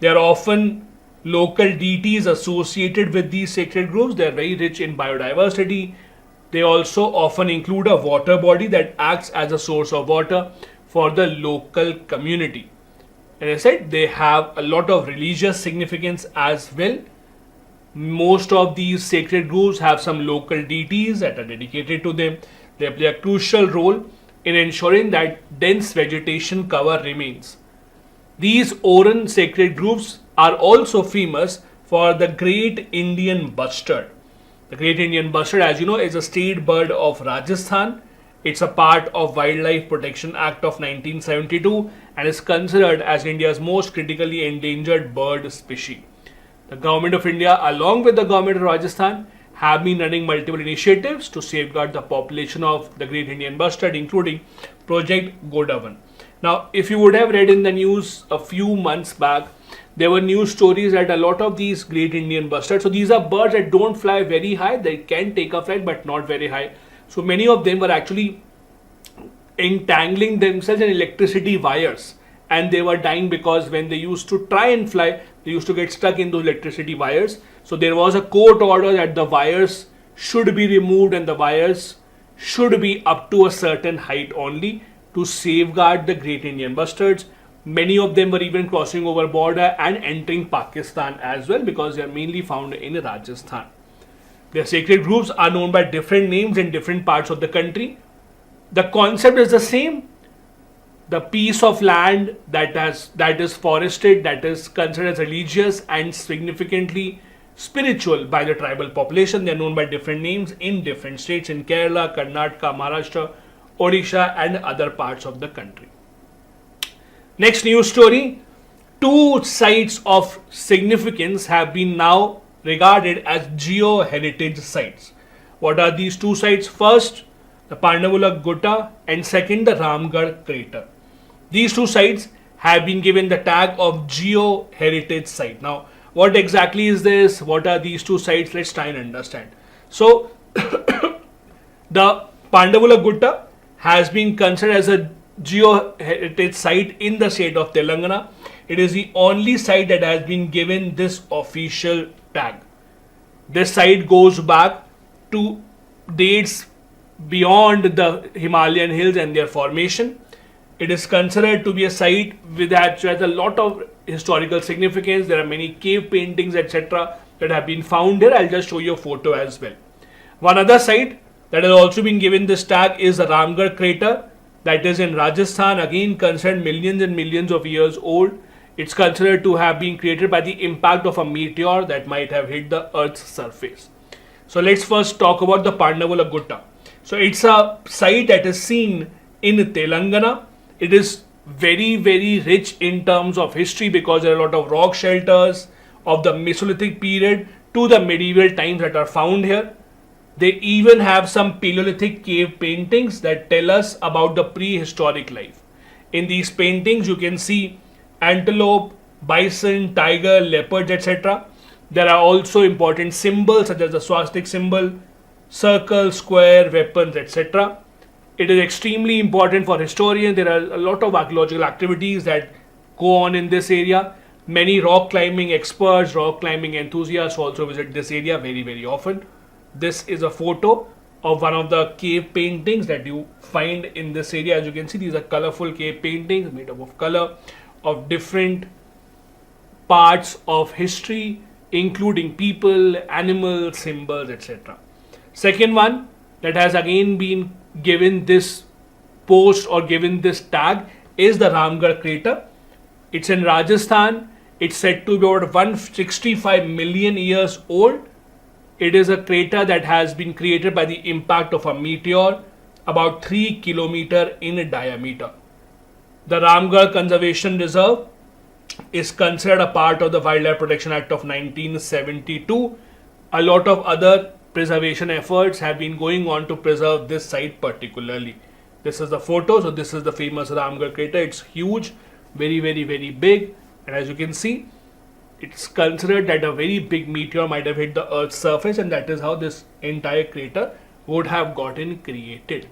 They are often local deities associated with these sacred groves. They are very rich in biodiversity. They also often include a water body that acts as a source of water for the local community. And I said they have a lot of religious significance as well. Most of these sacred groves have some local deities that are dedicated to them. They play a crucial role in ensuring that dense vegetation cover remains. These Oran sacred groves are also famous for the Great Indian Bustard. The Great Indian Bustard, as you know, is a state bird of Rajasthan. It's a part of Wildlife Protection Act of 1972 and is considered as India's most critically endangered bird species. The Government of India, along with the Government of Rajasthan, have been running multiple initiatives to safeguard the population of the Great Indian Bustard, including Project Godavan. Now, if you would have read in the news a few months back, there were news stories that a lot of these Great Indian Bustards, so these are birds that don't fly very high, they can take a flight but not very high. So many of them were actually entangling themselves in electricity wires, and they were dying because when they used to try and fly, they used to get stuck in those electricity wires. So there was a court order that the wires should be removed and the wires should be up to a certain height only to safeguard the Great Indian Bustards. Many of them were even crossing over border and entering Pakistan as well because they are mainly found in Rajasthan. Their sacred groves are known by different names in different parts of the country. The concept is the same. The piece of land that is forested, that is considered as religious and significantly spiritual by the tribal population. They are known by different names in different states in Kerala, Karnataka, Maharashtra, Odisha and other parts of the country. Next news story. 2 sites of significance have been now regarded as geo-heritage sites. What are these 2 sites? First, the Pandavula Gutta, and second, the Ramgarh crater. These 2 sites have been given the tag of geo-heritage site. Now, what exactly is this? What are these 2 sites? Let's try and understand. So, the Pandavula Gutta has been considered as a geo-heritage site in the state of Telangana. It is the only site that has been given this official tag. This site goes back to dates beyond the Himalayan hills and their formation. It is considered to be a site that has a lot of historical significance. There are many cave paintings, etc. that have been found here. I'll just show you a photo as well. One other site that has also been given this tag is the Ramgarh crater, that is in Rajasthan, again considered millions and millions of years old. It's considered to have been created by the impact of a meteor that might have hit the Earth's surface. So let's first talk about the Pandavula Gutta. So it's a site that is seen in Telangana. It is very, very rich in terms of history because there are a lot of rock shelters of the Mesolithic period to the medieval times that are found here. They even have some Paleolithic cave paintings that tell us about the prehistoric life. In these paintings, you can see antelope, bison, tiger, leopards, etc. There are also important symbols such as the swastika symbol, circle, square, weapons, etc. It is extremely important for historians. There are a lot of archaeological activities that go on in this area. Many rock climbing experts, rock climbing enthusiasts also visit this area very, very often. This is a photo of one of the cave paintings that you find in this area. As you can see, these are colorful cave paintings made up of color of different parts of history, including people, animals, symbols, etc. Second one that has again been given this post or given this tag is the Ramgarh crater. It's in Rajasthan. It's said to be about 165 million years old. It is a crater that has been created by the impact of a meteor about 3 kilometers in diameter. The Ramgarh Conservation Reserve is considered a part of the Wildlife Protection Act of 1972. A lot of other preservation efforts have been going on to preserve this site particularly. This is the photo. So this is the famous Ramgarh crater. It's huge, very, very, very big. And as you can see, it's considered that a very big meteor might have hit the Earth's surface, and that is how this entire crater would have gotten created.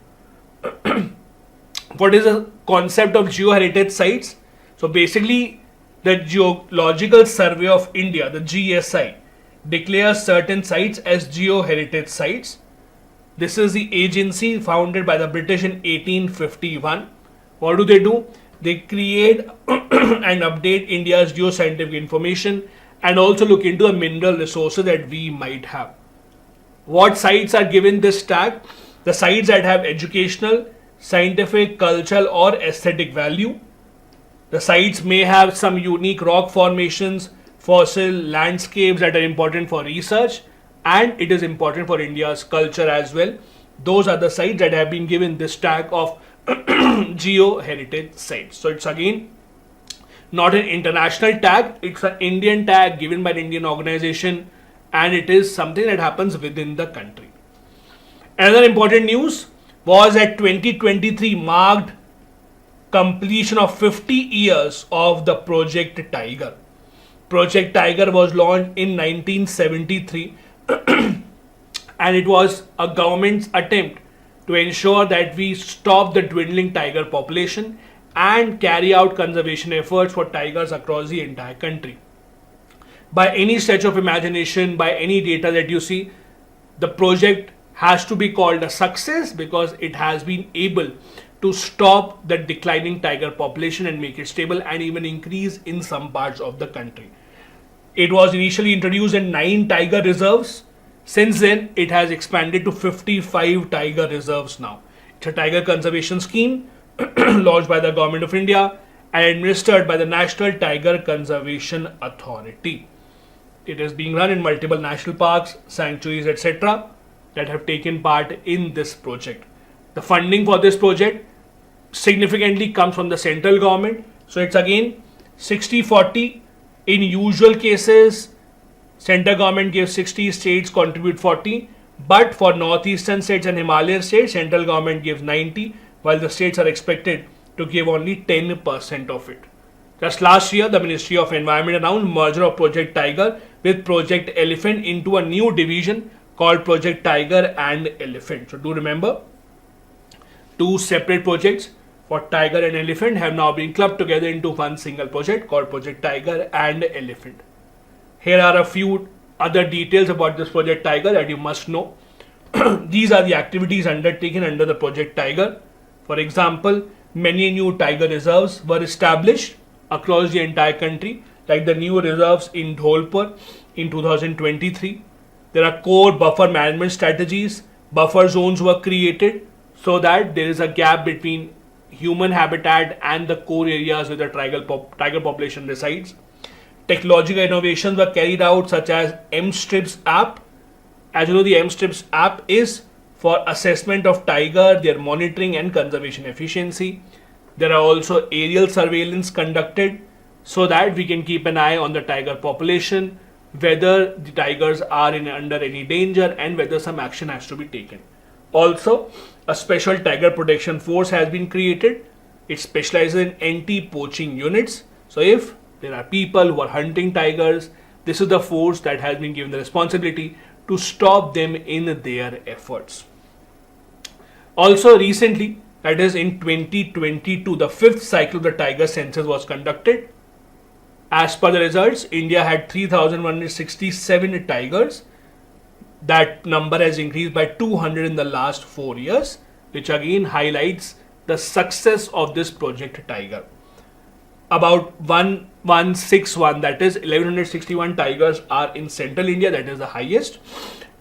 What is the concept of geoheritage sites? So basically, the Geological Survey of India, the GSI, declares certain sites as geoheritage sites. This is the agency founded by the British in 1851. What do? They create and update India's geoscientific information and also look into the mineral resources that we might have. What sites are given this tag? The sites that have educational, scientific, cultural or aesthetic value. The sites may have some unique rock formations, fossil landscapes that are important for research, and it is important for India's culture as well. Those are the sites that have been given this tag of geoheritage sites. So it's again not an international tag, it's an Indian tag given by an Indian organization, and it is something that happens within the country. Another important news was that 2023 marked completion of 50 years of the Project Tiger. Project Tiger was launched in 1973 and it was a government's attempt to ensure that we stop the dwindling tiger population and carry out conservation efforts for tigers across the entire country. By any stretch of imagination, by any data that you see, the project has to be called a success because it has been able to stop the declining tiger population and make it stable and even increase in some parts of the country. It was initially introduced in 9 tiger reserves. Since then, it has expanded to 55 tiger reserves now. It's a tiger conservation scheme launched by the Government of India and administered by the National Tiger Conservation Authority. It is being run in multiple national parks, sanctuaries, etc. that have taken part in this project. The funding for this project significantly comes from the central government. So it's again 60-40. In usual cases, central government gives 60, states contribute 40. But for northeastern states and Himalayan states, central government gives 90, while the states are expected to give only 10% of it. Just last year, the Ministry of Environment announced merger of Project Tiger with Project Elephant into a new division called Project Tiger and Elephant. So do remember, 2 separate projects for Tiger and Elephant have now been clubbed together into one single project called Project Tiger and Elephant. Here are a few other details about this Project Tiger that you must know. These are the activities undertaken under the Project Tiger. For example, many new tiger reserves were established across the entire country, like the new reserves in Dholpur in 2023. There are core buffer management strategies. Buffer zones were created so that there is a gap between human habitat and the core areas where the tiger population resides. Technological innovations were carried out such as MStrips app. As you know, the MStrips app is for assessment of tiger, their monitoring and conservation efficiency. There are also aerial surveillance conducted so that we can keep an eye on the tiger population, whether the tigers are under any danger and whether some action has to be taken. Also, a special tiger protection force has been created. It specializes in anti-poaching units. So if there are people who are hunting tigers, this is the force that has been given the responsibility to stop them in their efforts. Also recently, that is in 2022, the 5th cycle of the tiger census was conducted. As per the results, India had 3,167 tigers. That number has increased by 200 in the last 4 years, which again highlights the success of this Project Tiger. About 1161, that is 1161 tigers are in central India, that is the highest.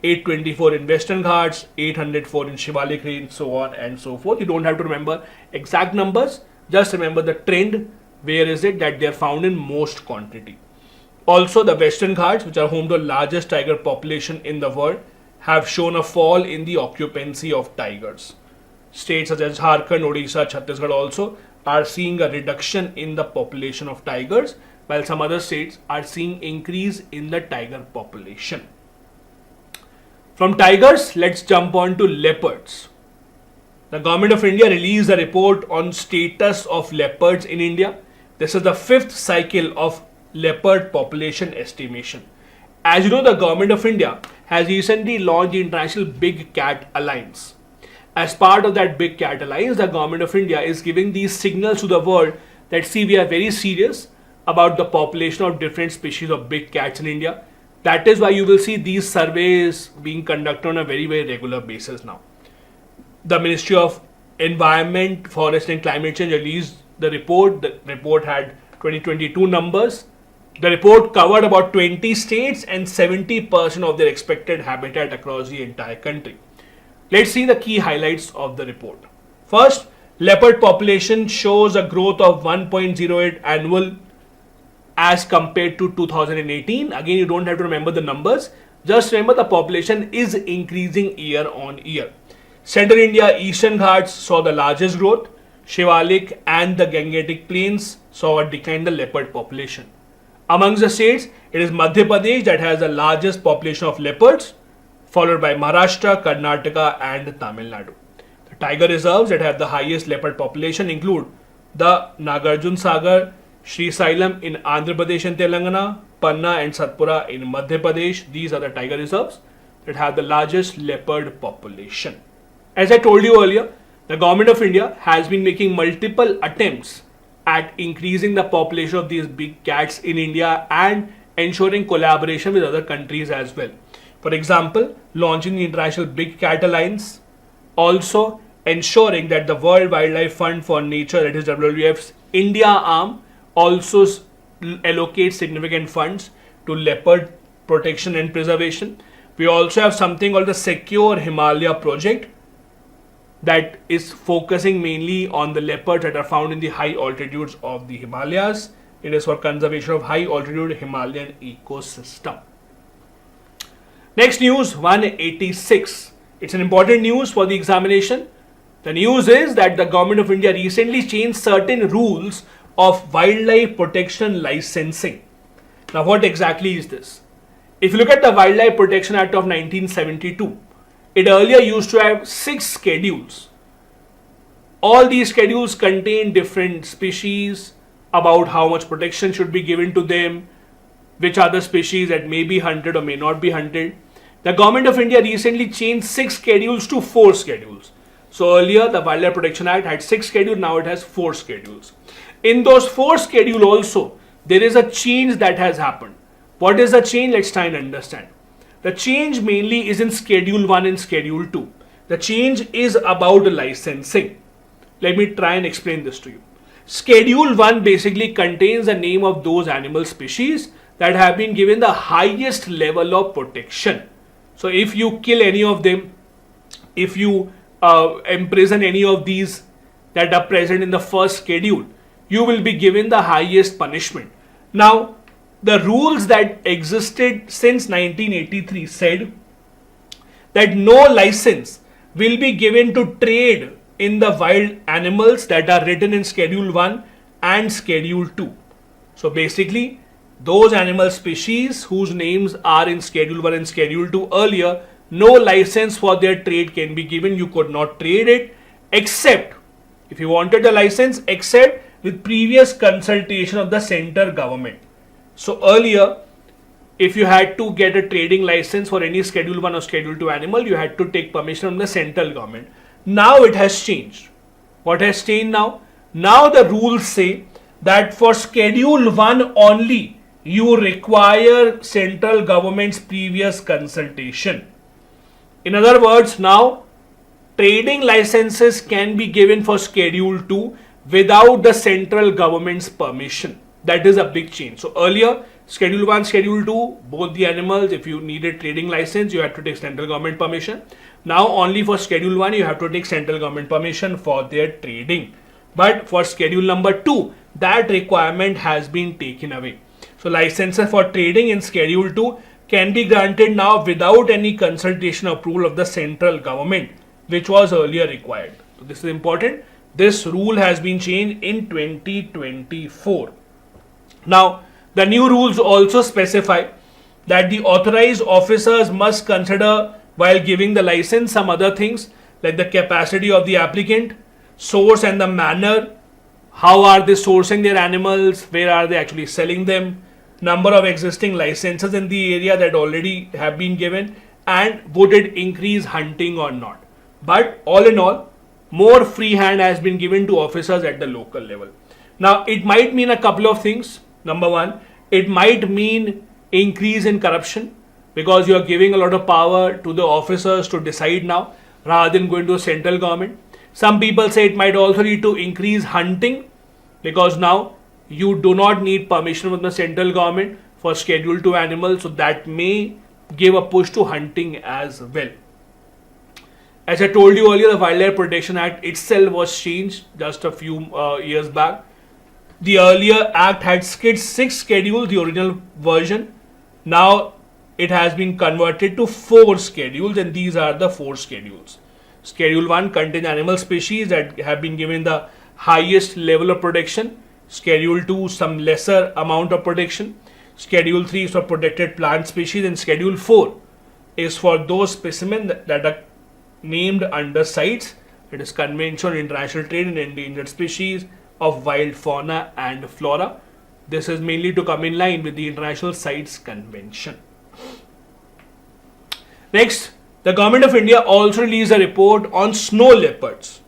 824 in Western Ghats, 804 in Shivalik Range, so on and so forth. You don't have to remember exact numbers, just remember the trend. Where is it that they are found in most quantity? Also, the Western Ghats, which are home to the largest tiger population in the world, have shown a fall in the occupancy of tigers. States such as Jharkhand, Odisha, Chhattisgarh also are seeing a reduction in the population of tigers, while some other states are seeing increase in the tiger population. From tigers, let's jump on to leopards. The Government of India released a report on status of leopards in India. This is the 5th cycle of leopard population estimation. As you know, the Government of India has recently launched the International Big Cat Alliance. As part of that Big Cat Alliance, the government of India is giving these signals to the world that see, we are very serious about the population of different species of big cats in India. That is why you will see these surveys being conducted on a very, very regular basis now. The Ministry of Environment, Forest and Climate Change released the report. The report had 2022 numbers. The report covered about 20 states and 70% of their expected habitat across the entire country. Let's see the key highlights of the report. First, leopard population shows a growth of 1.08 annual as compared to 2018. Again, you don't have to remember the numbers. Just remember the population is increasing year on year. Central India, Eastern Ghats saw the largest growth. Shivalik and the Gangetic Plains saw a decline in the leopard population. Amongst the states, it is Madhya Pradesh that has the largest population of leopards, followed by Maharashtra, Karnataka and Tamil Nadu. The tiger reserves that have the highest leopard population include the Nagarjun Sagar, Srisailam in Andhra Pradesh and Telangana, Panna and Satpura in Madhya Pradesh. These are the tiger reserves that have the largest leopard population. As I told you earlier, the government of India has been making multiple attempts at increasing the population of these big cats in India and ensuring collaboration with other countries as well. For example, launching the International Big Cat Alliance, also ensuring that the World Wildlife Fund for Nature, that is WWF's India arm, also allocates significant funds to leopard protection and preservation. We also have something called the Secure Himalaya project that is focusing mainly on the leopards that are found in the high altitudes of the Himalayas. It is for conservation of high altitude Himalayan ecosystem. Next news 186. It's an important news for the examination. The news is that the government of India recently changed certain rules of wildlife protection licensing. Now what exactly is this? If you look at the Wildlife Protection Act of 1972, it earlier used to have 6 schedules. All these schedules contain different species, about how much protection should be given to them, which are the species that may be hunted or may not be hunted. The government of India recently changed 6 schedules to 4 schedules. So earlier the Wildlife Protection Act had 6 schedules, now it has 4 schedules. In those 4 schedules also, there is a change that has happened. What is the change? Let's try and understand. The change mainly is in Schedule 1 and Schedule 2. The change is about licensing. Let me try and explain this to you. Schedule 1 basically contains the name of those animal species that have been given the highest level of protection. So if you kill any of them, if you imprison any of these that are present in the first schedule, you will be given the highest punishment. Now, the rules that existed since 1983 said that no license will be given to trade in the wild animals that are written in Schedule 1 and Schedule 2. So basically, those animal species whose names are in Schedule 1 and Schedule 2 earlier, no license for their trade can be given. You could not trade it except, if you wanted a license, except with previous consultation of the central government. So earlier, if you had to get a trading license for any Schedule 1 or Schedule 2 animal, you had to take permission from the central government. Now it has changed. What has changed now? Now the rules say that for Schedule 1 only, you require central government's previous consultation. In other words, now trading licenses can be given for Schedule 2 without the central government's permission. That is a big change. So earlier, Schedule 1, Schedule 2, both the animals, if you needed trading license, you had to take central government permission. Now only for Schedule 1, you have to take central government permission for their trading. But for Schedule number 2, that requirement has been taken away. So licenses for trading in Schedule 2 can be granted now without any consultation or approval of the central government, which was earlier required. So this is important. This rule has been changed in 2024. Now, the new rules also specify that the authorized officers must consider while giving the license some other things like the capacity of the applicant, source and the manner, how are they sourcing their animals, where are they actually selling them, number of existing licenses in the area that already have been given, and would it increase hunting or not. But all in all, more free hand has been given to officers at the local level. Now, it might mean a couple of things. Number one, it might mean increase in corruption because you are giving a lot of power to the officers to decide now rather than going to the central government. Some people say it might also lead to increase hunting because now you do not need permission from the central government for Schedule 2 animals, so that may give a push to hunting as well. As I told you earlier, the Wildlife Protection Act itself was changed just a few years back. The earlier act had 6 schedules, the original version. Now it has been converted to 4 schedules, and these are the 4 schedules. Schedule 1 contains animal species that have been given the highest level of protection. Schedule 2, some lesser amount of protection. Schedule 3 is for protected plant species, and Schedule 4 is for those specimens that are named under CITES, it is Convention on International Trade in Endangered Species of Wild Fauna and Flora. This is mainly to come in line with the International CITES Convention. Next, the Government of India also released a report on snow leopards.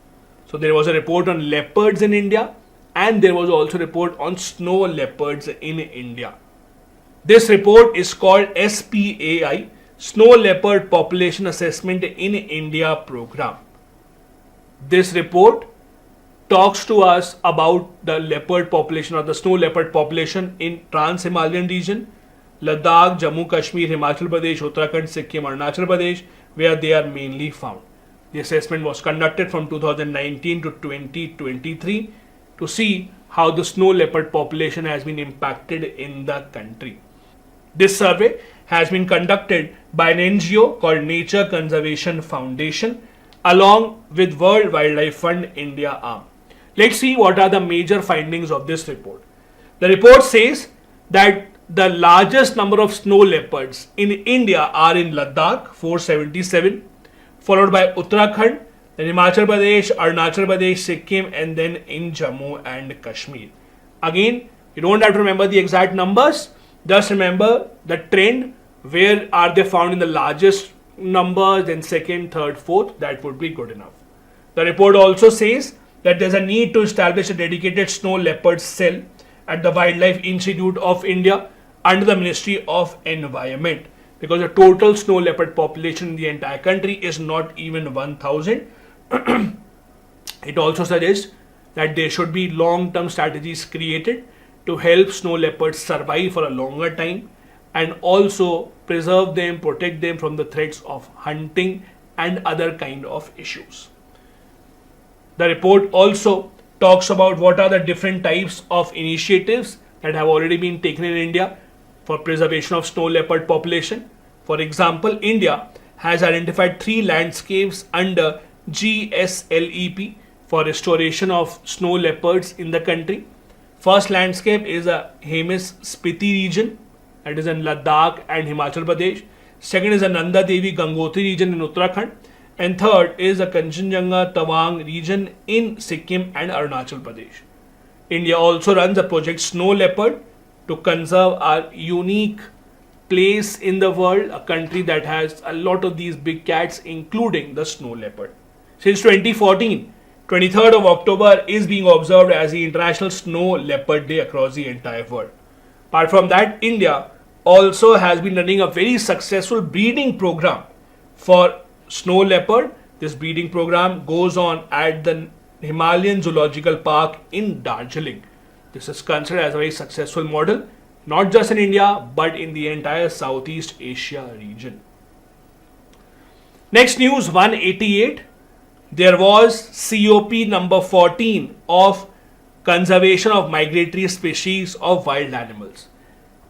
So there was a report on leopards in India, and there was also a report on snow leopards in India. This report is called SPAI, Snow Leopard Population Assessment in India program. This report talks to us about the leopard population or the snow leopard population in Trans-Himalayan region, Ladakh, Jammu Kashmir, Himachal Pradesh, Uttarakhand, Sikkim, Arunachal Pradesh, where they are mainly found. The assessment was conducted from 2019 to 2023 to see how the snow leopard population has been impacted in the country. This survey has been conducted by an NGO called Nature Conservation Foundation along with World Wildlife Fund India arm. Let's see what are the major findings of this report. The report says that the largest number of snow leopards in India are in Ladakh, 477, followed by Uttarakhand, then Himachal Pradesh, Arunachal Pradesh, Sikkim, and then in Jammu and Kashmir. Again, you don't have to remember the exact numbers, just remember the trend. Where are they found in the largest numbers, then second, third, fourth, that would be good enough. The report also says that there's a need to establish a dedicated snow leopard cell at the Wildlife Institute of India under the Ministry of Environment, because the total snow leopard population in the entire country is not even 1,000. It also suggests that there should be long-term strategies created to help snow leopards survive for a longer time and also preserve them, protect them from the threats of hunting and other kind of issues. The report also talks about what are the different types of initiatives that have already been taken in India for preservation of snow leopard population. For example, India has identified 3 landscapes under GSLEP for restoration of snow leopards in the country. First landscape is a Hemis Spiti region, that is in Ladakh and Himachal Pradesh. Second is a Nanda Devi Gangotri region in Uttarakhand. And third is the Kanchenjunga Tawang region in Sikkim and Arunachal Pradesh. India also runs a project Snow Leopard to conserve our unique place in the world, a country that has a lot of these big cats, including the snow leopard. Since 2014, 23rd of October is being observed as the International Snow Leopard Day across the entire world. Apart from that, India also has been running a very successful breeding program for snow leopard. This breeding program goes on at the Himalayan Zoological Park in Darjeeling. This is considered as a very successful model, not just in India, but in the entire Southeast Asia region. Next news 188. There was COP number 14 of Conservation of Migratory Species of Wild Animals.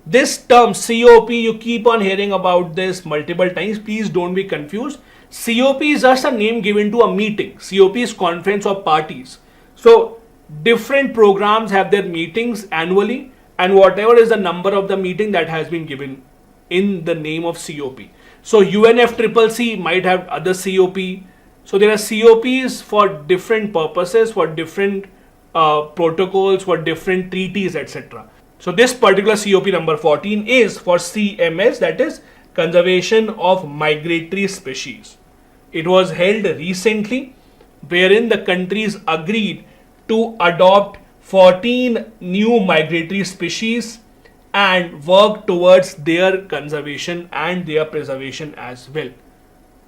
This term COP, you keep on hearing about this multiple times. Please don't be confused. COP is just a name given to a meeting. COP is Conference of Parties. So different programs have their meetings annually, and whatever is the number of the meeting that has been given in the name of COP. So UNFCCC might have other COP. So there are COPs for different purposes, for different protocols, for different treaties, etc. So this particular COP number 14 is for CMS, that is conservation of migratory species. It was held recently, wherein the countries agreed to adopt 14 new migratory species and work towards their conservation and their preservation as well.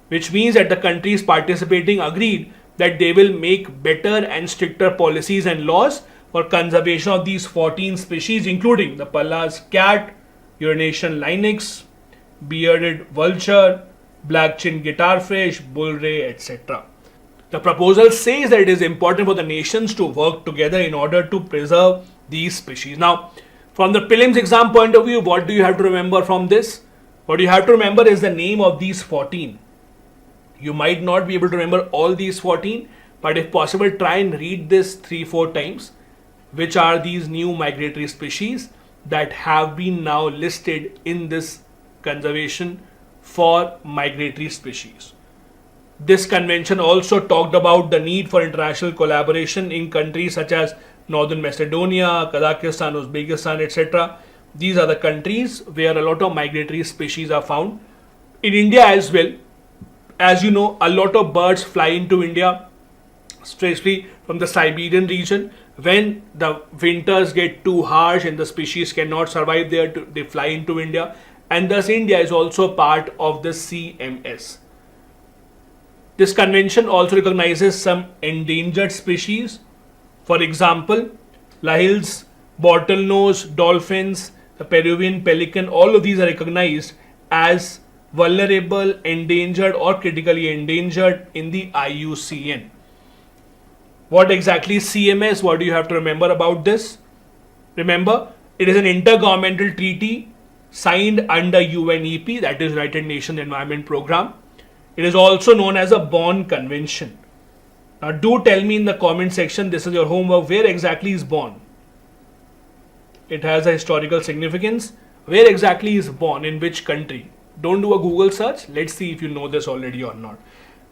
Which means that the countries participating agreed that they will make better and stricter policies and laws for conservation of these 14 species, including the Pallas cat, Eurasian lynx, bearded vulture, black-chinned guitarfish, bull ray, etc. The proposal says that it is important for the nations to work together in order to preserve these species. Now, from the prelims exam point of view, what do you have to remember from this? What you have to remember is the name of these 14. You might not be able to remember all these 14, but if possible, try and read this 3-4 times. Which are these new migratory species that have been now listed in this conservation for migratory species. This convention also talked about the need for international collaboration in countries such as Northern Macedonia, Kazakhstan, Uzbekistan, etc. These are the countries where a lot of migratory species are found. In India as well, as you know, a lot of birds fly into India, especially from the Siberian region. When the winters get too harsh and the species cannot survive there, they fly into India, and thus India is also part of the CMS. This convention also recognizes some endangered species. For example, Lahill's bottlenose dolphins, the Peruvian pelican, all of these are recognized as vulnerable, endangered or critically endangered in the IUCN. What exactly is CMS? What do you have to remember about this? Remember, it is an intergovernmental treaty signed under UNEP, that is United Nations Environment Programme. It is also known as a Bonn Convention. Now do tell me in the comment section, this is your homework, where exactly is Bonn? It has a historical significance. Where exactly is Bonn? In which country? Don't do a Google search. Let's see if you know this already or not.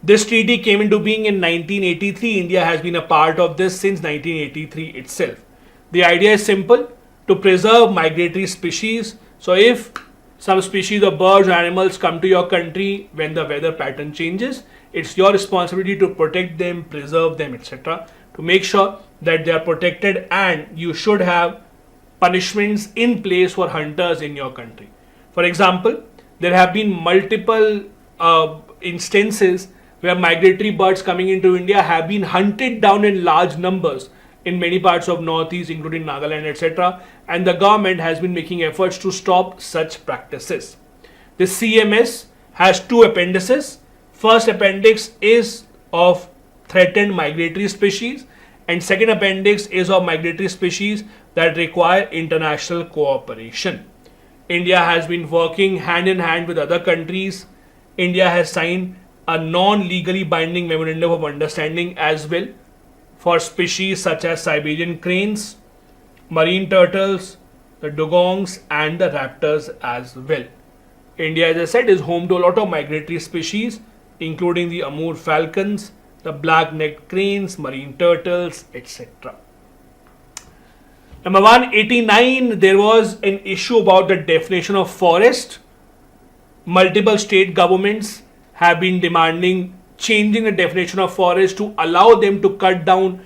This treaty came into being in 1983. India has been a part of this since 1983 itself. The idea is simple: to preserve migratory species. So if some species of birds or animals come to your country when the weather pattern changes, it's your responsibility to protect them, preserve them, etc. to make sure that they are protected, and you should have punishments in place for hunters in your country. For example, there have been multiple instances where migratory birds coming into India have been hunted down in large numbers in many parts of Northeast, including Nagaland, etc. And the government has been making efforts to stop such practices. The CMS has two appendices. First appendix is of threatened migratory species, and second appendix is of migratory species that require international cooperation. India has been working hand in hand with other countries. India has signed a non-legally binding memorandum of understanding as well for species such as Siberian cranes, marine turtles, the dugongs and the raptors as well. India, as I said, is home to a lot of migratory species, including the Amur falcons, the black-necked cranes, marine turtles, etc. Number 189, there was an issue about the definition of forest. Multiple state governments have been demanding changing the definition of forest to allow them to cut down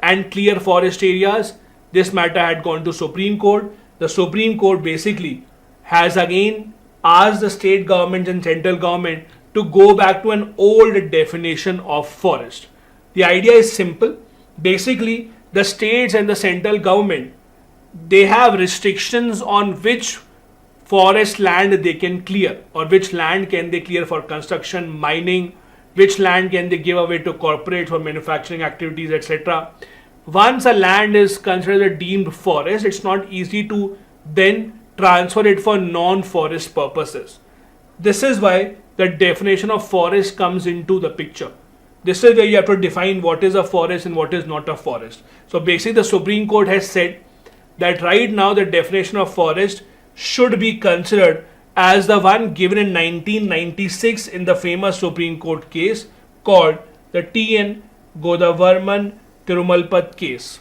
and clear forest areas. This matter had gone to Supreme Court. The Supreme Court basically has again asked the state government and central government to go back to an old definition of forest. The idea is simple. Basically, the states and the central government, they have restrictions on which forest land they can clear, or which land can they clear for construction, mining, which land can they give away to corporates for manufacturing activities, etc. Once a land is considered a deemed forest, it's not easy to then transfer it for non-forest purposes. This is why the definition of forest comes into the picture. This is where you have to define what is a forest and what is not a forest. So basically the Supreme Court has said that right now the definition of forest should be considered as the one given in 1996 in the famous Supreme Court case called the T.N. Godavarman Tirumalpat case.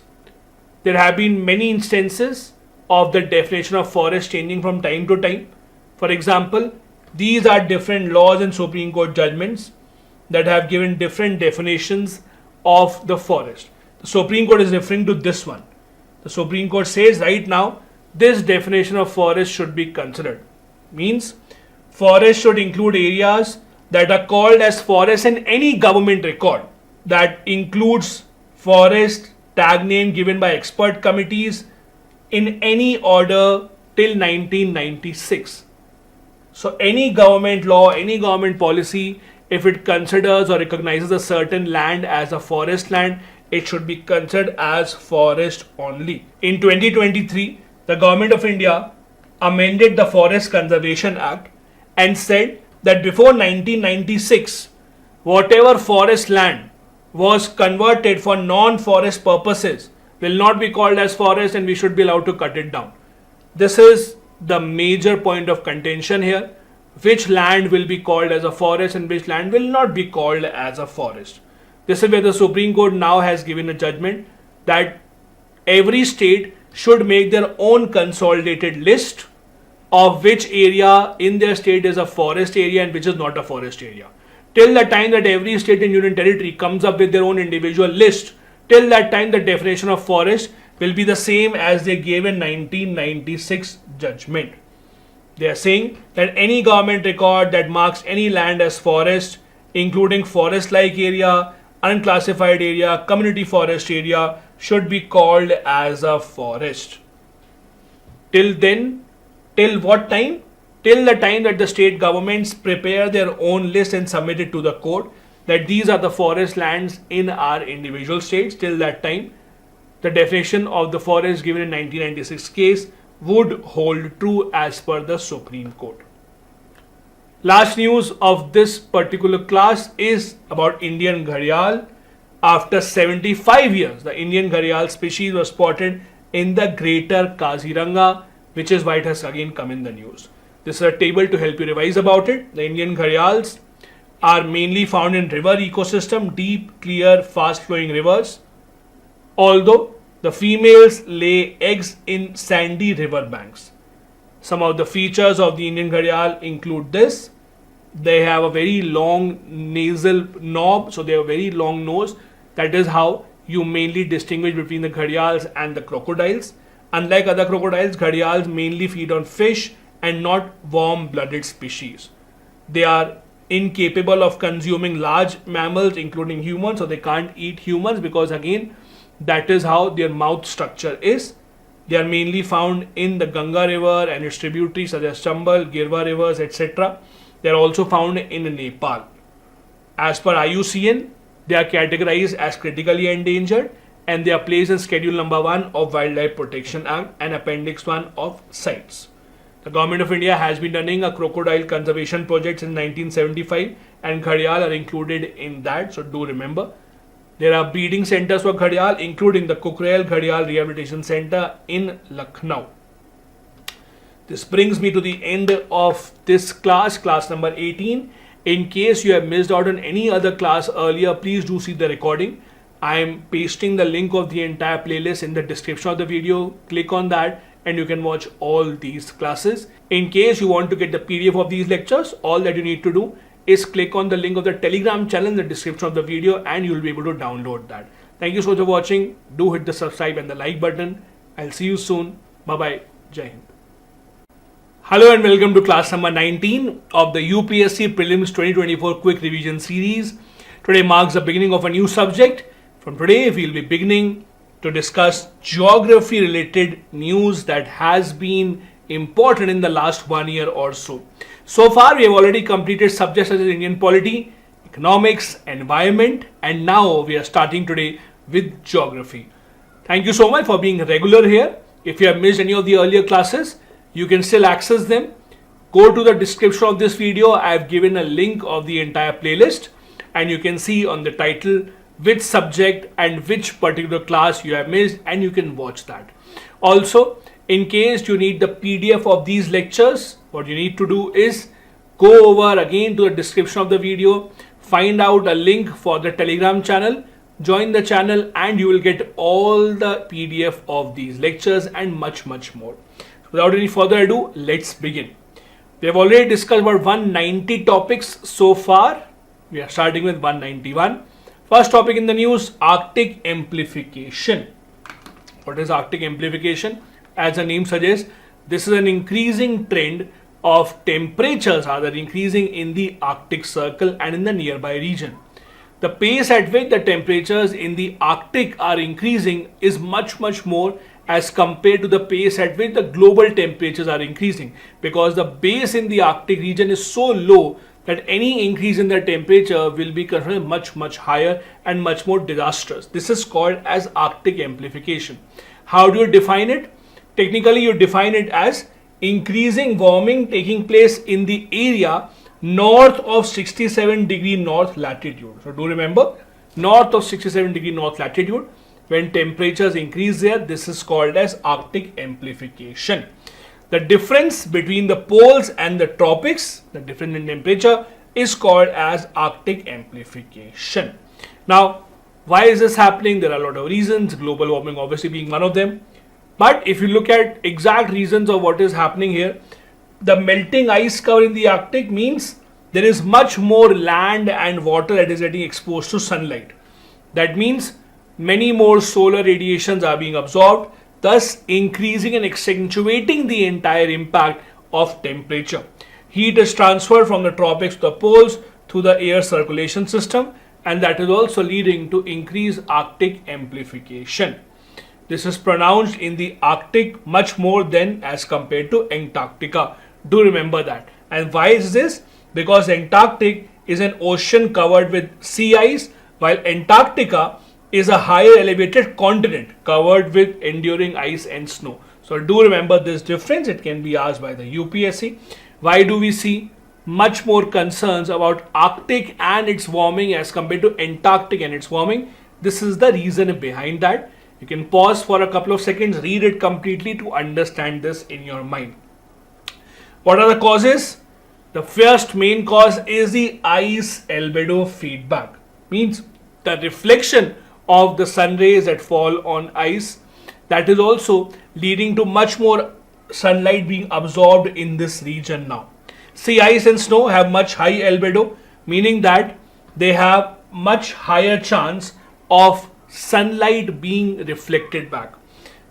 There have been many instances of the definition of forest changing from time to time. For example, These are different laws and Supreme Court judgments that have given different definitions of the forest. The Supreme Court is referring to this one. The Supreme Court says right now this definition of forest should be considered. Means forest should include areas that are called as forest in any government record. That includes forest tag name given by expert committees in any order till 1996. So any government law, any government policy, if it considers or recognizes a certain land as a forest land, it should be considered as forest only. In 2023, the Government of India amended the Forest Conservation Act and said that before 1996, whatever forest land was converted for non-forest purposes will not be called as forest and we should be allowed to cut it down. This is the major point of contention here. Which land will be called as a forest and which land will not be called as a forest. This is where the Supreme Court now has given a judgment that every state should make their own consolidated list of which area in their state is a forest area and which is not a forest area. Till the time that every state and union territory comes up with their own individual list, till that time the definition of forest will be the same as they gave in 1996 judgment. They are saying that any government record that marks any land as forest, including forest-like area, unclassified area, community forest area, should be called as a forest. Till then, till what time? Till the time that the state governments prepare their own list and submit it to the court, that these are the forest lands in our individual states. Till that time, the definition of the forest given in 1996 case would hold true as per the Supreme Court. Last news of this particular class is about Indian Gharial. After 75 years, the Indian Gharial species was spotted in the Greater Kaziranga, which is why it has again come in the news. This is a table to help you revise about it. The Indian Gharials are mainly found in river ecosystem, deep, clear, fast-flowing rivers. Although the females lay eggs in sandy river banks. Some of the features of the Indian Gharial include this. They have a very long nasal knob, so they have a very long nose. That is how you mainly distinguish between the Gharials and the crocodiles. Unlike other crocodiles, Gharials mainly feed on fish and not warm-blooded species. They are incapable of consuming large mammals including humans, so they can't eat humans because again that is how their mouth structure is. They are mainly found in the Ganga river and its tributaries such as Chambal, Girva rivers, etc. They are also found in Nepal. As per IUCN, they are categorized as critically endangered and they are placed in Schedule number 1 of Wildlife Protection Act and Appendix 1 of CITES. The Government of India has been running a crocodile conservation project since 1975 and Gharial are included in that, so do remember. There are breeding centers for Gharial, including the Kukrail Gharial Rehabilitation Center in Lucknow. This brings me to the end of this class, class number 18. In case you have missed out on any other class earlier, please do see the recording. I am pasting the link of the entire playlist in the description of the video. Click on that and you can watch all these classes. In case you want to get the PDF of these lectures, all that you need to do is click on the link of the Telegram channel in the description of the video and you will be able to download that. Thank you so much for watching. Do hit the subscribe and the like button. I'll see you soon. Bye-bye. Jai Hind. Hello and welcome to class number 19 of the UPSC Prelims 2024 Quick Revision Series. Today marks the beginning of a new subject. From today, we'll be beginning to discuss geography related news that has been important in the last 1 year or so. So far, we have already completed subjects such as Indian Polity, Economics, Environment, and now we are starting today with Geography. Thank you so much for being regular here. If you have missed any of the earlier classes, you can still access them. Go to the description of this video. I have given a link of the entire playlist and you can see on the title which subject and which particular class you have missed and you can watch that. Also, in case you need the PDF of these lectures, what you need to do is go over again to the description of the video, find out a link for the Telegram channel, join the channel and you will get all the PDF of these lectures and much more. Without any further ado, let's begin. We have already discussed about 190 topics so far. We are starting with 191. First topic in the news, Arctic amplification. What is Arctic amplification? As the name suggests, this is an increasing trend of temperatures rather increasing in the Arctic Circle and in the nearby region. The pace at which the temperatures in the Arctic are increasing is much more as compared to the pace at which the global temperatures are increasing, because the base in the Arctic region is so low that any increase in the temperature will be considered much higher and much more disastrous. This is called as Arctic amplification. How do you define it? Technically, you define it as increasing warming taking place in the area north of 67 degree north latitude. So do remember, north of 67 degree north latitude, when temperatures increase there, this is called as Arctic amplification. The difference between the poles and the tropics, the difference in temperature, is called as Arctic amplification. Now, why is this happening? There are a lot of reasons, global warming obviously being one of them. But if you look at exact reasons of what is happening here, the melting ice cover in the Arctic means there is much more land and water that is getting exposed to sunlight. That means many more solar radiations are being absorbed, thus increasing and accentuating the entire impact of temperature. Heat is transferred from the tropics to the poles through the air circulation system, and that is also leading to increased Arctic amplification. This is pronounced in the Arctic much more than as compared to Antarctica. Do remember that. And why is this? Because Antarctic is an ocean covered with sea ice, while Antarctica is a higher elevated continent covered with enduring ice and snow. So do remember this difference. It can be asked by the UPSC. Why do we see much more concerns about Arctic and its warming as compared to Antarctic and its warming? This is the reason behind that. You can pause for a couple of seconds, read it completely to understand this in your mind. What are the causes? The first main cause is the ice albedo feedback. Means the reflection of the sun rays that fall on ice, that is also leading to much more sunlight being absorbed in this region now. Sea ice and snow have much high albedo, meaning that they have much higher chance of sunlight being reflected back.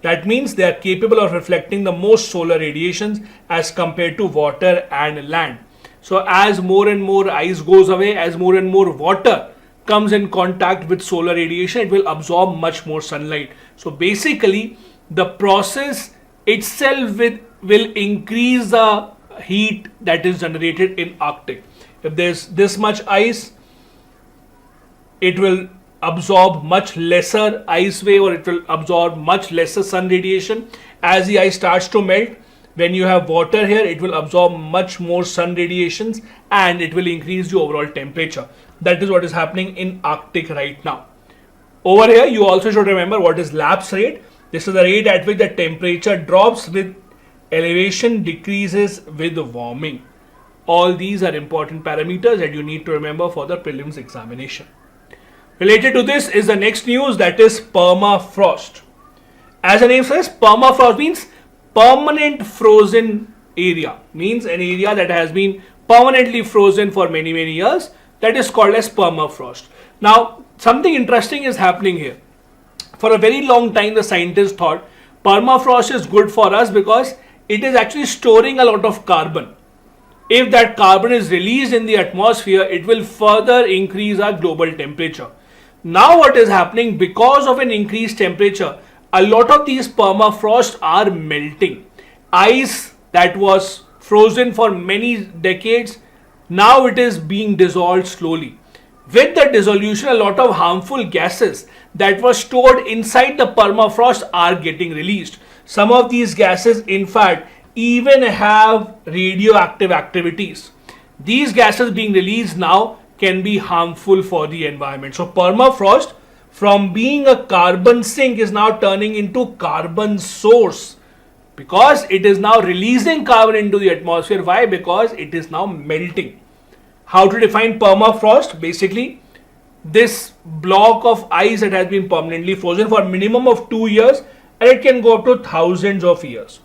That means they are capable of reflecting the most solar radiations as compared to water and land. So as more and more ice goes away, as more and more water comes in contact with solar radiation, it will absorb much more sunlight. So basically, the process itself will increase the heat that is generated in Arctic. If there's this much ice, it will absorb much lesser ice wave, or it will absorb much lesser sun radiation. As the ice starts to melt, when you have water here, it will absorb much more sun radiations and it will increase the overall temperature. That is what is happening in Arctic right now. Over here, you also should remember what is lapse rate. This is the rate at which the temperature drops with elevation, decreases with warming. All these are important parameters that you need to remember for the prelims examination. Related to this is the next news, that is permafrost. As the name says, permafrost means permanent frozen area. Means an area that has been permanently frozen for many years. That is called as permafrost. Now, something interesting is happening here. For a very long time, the scientists thought permafrost is good for us because it is actually storing a lot of carbon. If that carbon is released in the atmosphere, it will further increase our global temperature. Now what is happening, because of an increased temperature, a lot of these permafrost are melting. Ice that was frozen for many decades, now it is being dissolved slowly. With the dissolution, a lot of harmful gases that were stored inside the permafrost are getting released. Some of these gases, in fact, even have radioactive activities. These gases being released now can be harmful for the environment. So permafrost, from being a carbon sink, is now turning into carbon source, because it is now releasing carbon into the atmosphere. Why? Because it is now melting. How to define permafrost? Basically, this block of ice that has been permanently frozen for a minimum of 2 years, and it can go up to thousands of years.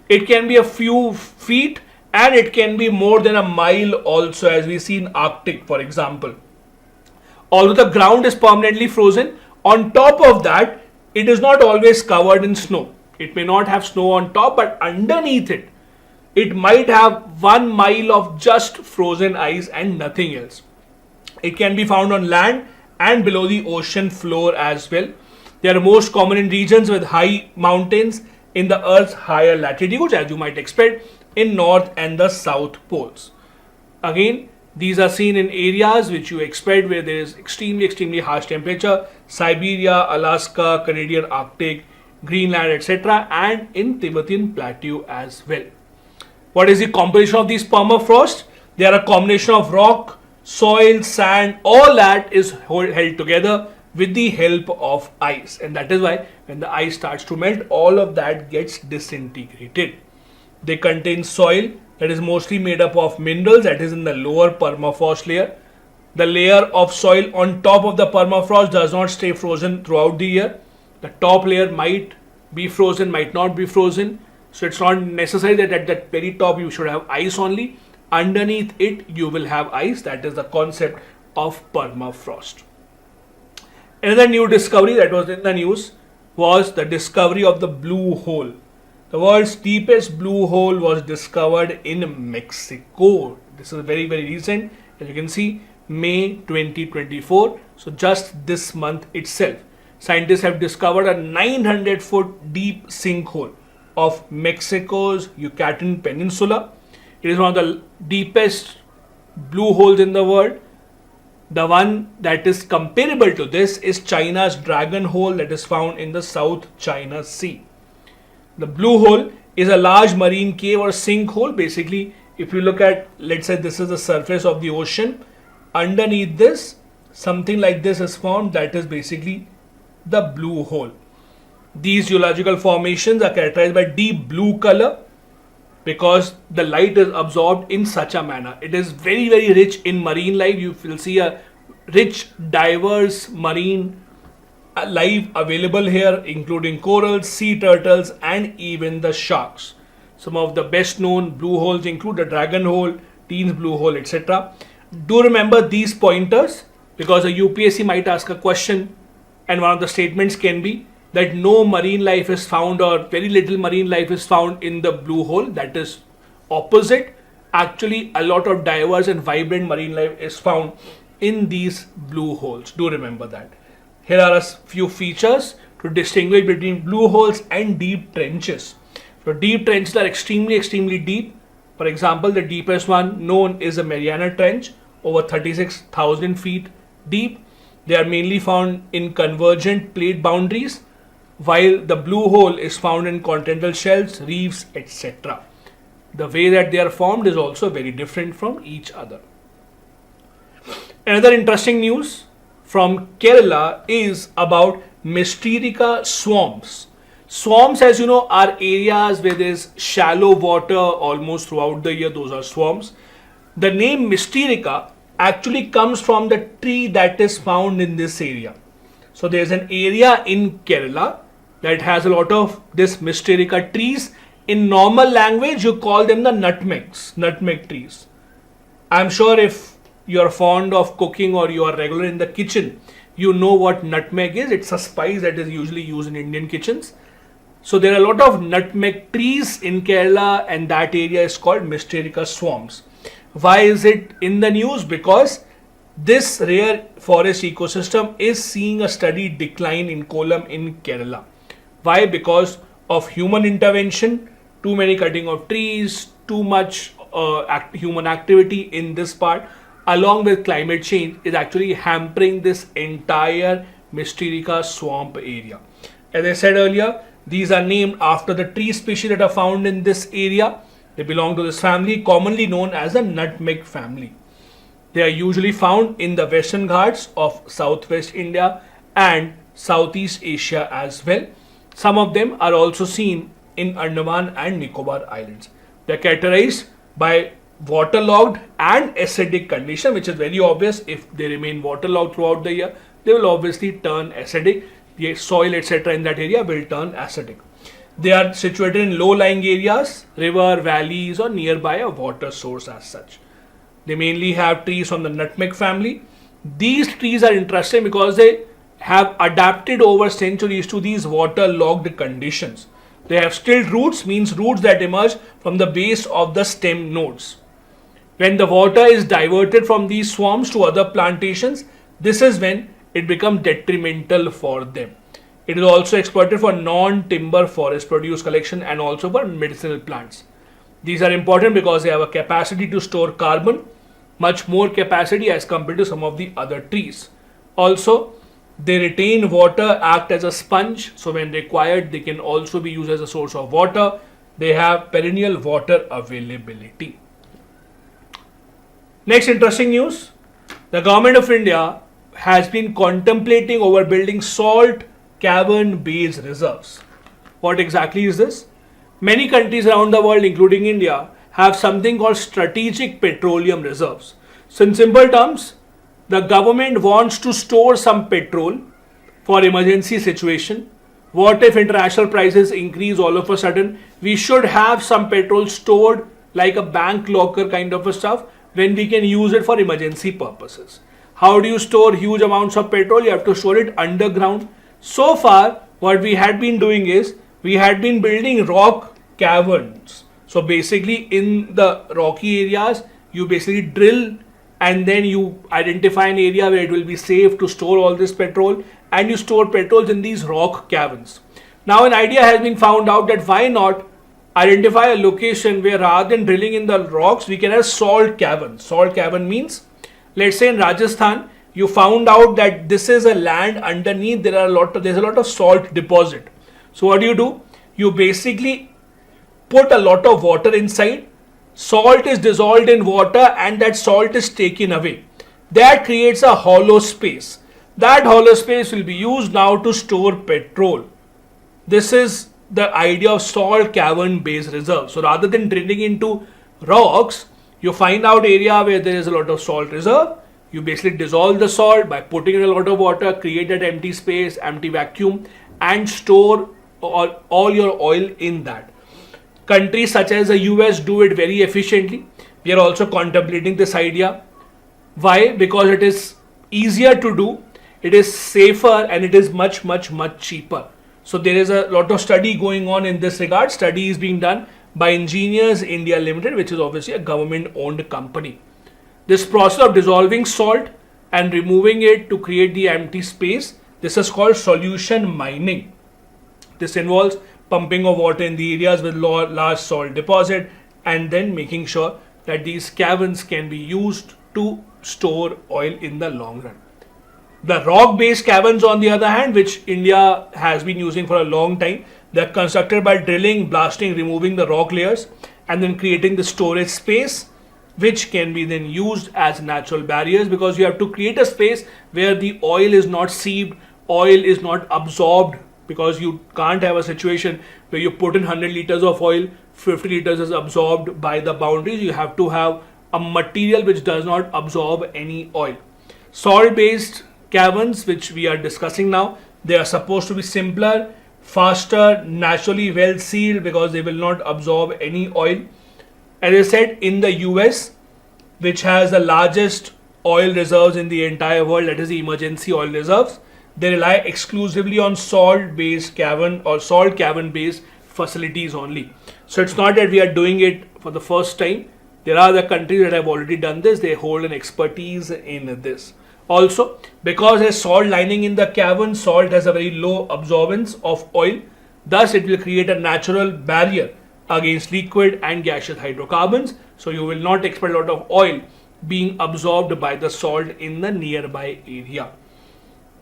It can be a few feet and it can be more than a mile also, as we see in Arctic, for example. Although the ground is permanently frozen, on top of that, it is not always covered in snow. It may not have snow on top, but underneath it, it might have 1 mile of just frozen ice and nothing else. It can be found on land and below the ocean floor as well. They are most common in regions with high mountains in the Earth's higher latitudes, as you might expect, in North and the South poles. Again, these are seen in areas which you expect where there is extremely harsh temperature: Siberia, Alaska, Canadian Arctic, Greenland, etc., and in Tibetan Plateau as well. What is the composition of these permafrost? They are a combination of rock, soil, sand, all that is held together with the help of ice, and that is why when the ice starts to melt, all of that gets disintegrated. They contain soil that is mostly made up of minerals, that is in the lower permafrost layer. The layer of soil on top of the permafrost does not stay frozen throughout the year. The top layer might be frozen, might not be frozen. So it's not necessary that at that very top you should have ice only. Underneath it you will have ice. That is the concept of permafrost. Another new discovery that was in the news was the discovery of the blue hole. The world's deepest blue hole was discovered in Mexico. This is very recent. As you can see, May 2024. So just this month itself, scientists have discovered a 900-foot deep sinkhole of Mexico's Yucatan Peninsula. It is one of the deepest blue holes in the world. The one that is comparable to this is China's Dragon Hole that is found in the South China Sea. The blue hole is a large marine cave or sinkhole. Basically, if you look at, let's say this is the surface of the ocean, underneath this, something like this is found. That is basically the blue hole. These geological formations are characterized by deep blue color because the light is absorbed in such a manner. It is very rich in marine life. You will see a rich, diverse marine life available here, including corals, sea turtles, and even the sharks. Some of the best known blue holes include the Dragon Hole, Teen's Blue Hole, etc. Do remember these pointers because a UPSC might ask a question, and one of the statements can be that no marine life is found or very little marine life is found in the blue hole. That is opposite. Actually, a lot of diverse and vibrant marine life is found in these blue holes. Do remember that. Here are a few features to distinguish between blue holes and deep trenches. So deep trenches are extremely deep. For example, the deepest one known is the Mariana Trench, over 36,000 feet deep. They are mainly found in convergent plate boundaries, while the blue hole is found in continental shelves, reefs, etc. The way that they are formed is also very different from each other. Another interesting news from Kerala is about Mysterica swamps. Swamps, as you know, are areas where there is shallow water almost throughout the year. Those are swamps. The name Mysterica actually comes from the tree that is found in this area. So there is an area in Kerala that has a lot of this Mysterica trees. In normal language, you call them the nutmeg trees. I'm sure if you're fond of cooking or you are regular in the kitchen, you know what nutmeg is. It's a spice that is usually used in Indian kitchens. So there are a lot of nutmeg trees in Kerala, and that area is called Mysterica swamps. Why is it in the news? Because this rare forest ecosystem is seeing a steady decline in Kollam in Kerala. Why? Because of human intervention, too many cutting of trees, too much human activity in this part, along with climate change, is actually hampering this entire Mysterica swamp area. As I said earlier, these are named after the tree species that are found in this area. They belong to this family, commonly known as the nutmeg family. They are usually found in the Western Ghats of Southwest India and Southeast Asia as well. Some of them are also seen in Andaman and Nicobar Islands. They are characterized by waterlogged and acidic condition, which is very obvious. If they remain waterlogged throughout the year, they will obviously turn acidic. The soil, etc. in that area will turn acidic. They are situated in low-lying areas, river, valleys, or nearby a water source as such. They mainly have trees from the nutmeg family. These trees are interesting because they have adapted over centuries to these waterlogged conditions. They have stilled roots, means roots that emerge from the base of the stem nodes. When the water is diverted from these swamps to other plantations, this is when it becomes detrimental for them. It is also exploited for non-timber forest produce collection and also for medicinal plants. These are important because they have a capacity to store carbon, much more capacity as compared to some of the other trees. Also, they retain water, act as a sponge, so when required, they can also be used as a source of water. They have perennial water availability. Next interesting news, the government of India has been contemplating over building salt cavern based reserves. What exactly is this? Many countries around the world, including India, have something called strategic petroleum reserves. So in simple terms, the government wants to store some petrol for emergency situation. What if international prices increase all of a sudden? We should have some petrol stored like a bank locker kind of a stuff when we can use it for emergency purposes. How do you store huge amounts of petrol? You have to store it underground. So far, what we had been doing is we had been building rock caverns. So basically in the rocky areas, you basically drill and then you identify an area where it will be safe to store all this petrol, and you store petrols in these rock caverns. Now an idea has been found out that why not identify a location where rather than drilling in the rocks, we can have salt caverns. Salt cavern means, let's say in Rajasthan, you found out that this is a land underneath, there's a lot of salt deposit. So what do? You basically put a lot of water inside, salt is dissolved in water and that salt is taken away. That creates a hollow space. That hollow space will be used now to store petrol. This is the idea of salt cavern based reserve. So rather than drilling into rocks, you find out area where there is a lot of salt reserve. You basically dissolve the salt by putting in a lot of water, create that empty space, empty vacuum, and store all your oil in that. Countries such as the US do it very efficiently. We are also contemplating this idea. Why? Because it is easier to do, it is safer, and it is much cheaper. So there is a lot of study going on in this regard. Study is being done by Engineers India Limited, which is obviously a government owned company. This process of dissolving salt and removing it to create the empty space, this is called solution mining. This involves pumping of water in the areas with large salt deposit and then making sure that these caverns can be used to store oil in the long run. The rock-based caverns, on the other hand, which India has been using for a long time, they are constructed by drilling, blasting, removing the rock layers and then creating the storage space, which can be then used as natural barriers, because you have to create a space where the oil is not sieved, oil is not absorbed, because you can't have a situation where you put in 100 liters of oil, 50 liters is absorbed by the boundaries. You have to have a material which does not absorb any oil. Salt-based caverns, which we are discussing now, they are supposed to be simpler, faster, naturally well sealed, because they will not absorb any oil. As I said, in the US, which has the largest oil reserves in the entire world, that is the emergency oil reserves, they rely exclusively on salt-based cavern or salt cavern-based facilities only. So it's not that we are doing it for the first time. There are other countries that have already done this. They hold an expertise in this. Also, because there's salt lining in the cavern, salt has a very low absorbance of oil. Thus, it will create a natural barrier against liquid and gaseous hydrocarbons. So you will not expect a lot of oil being absorbed by the salt in the nearby area.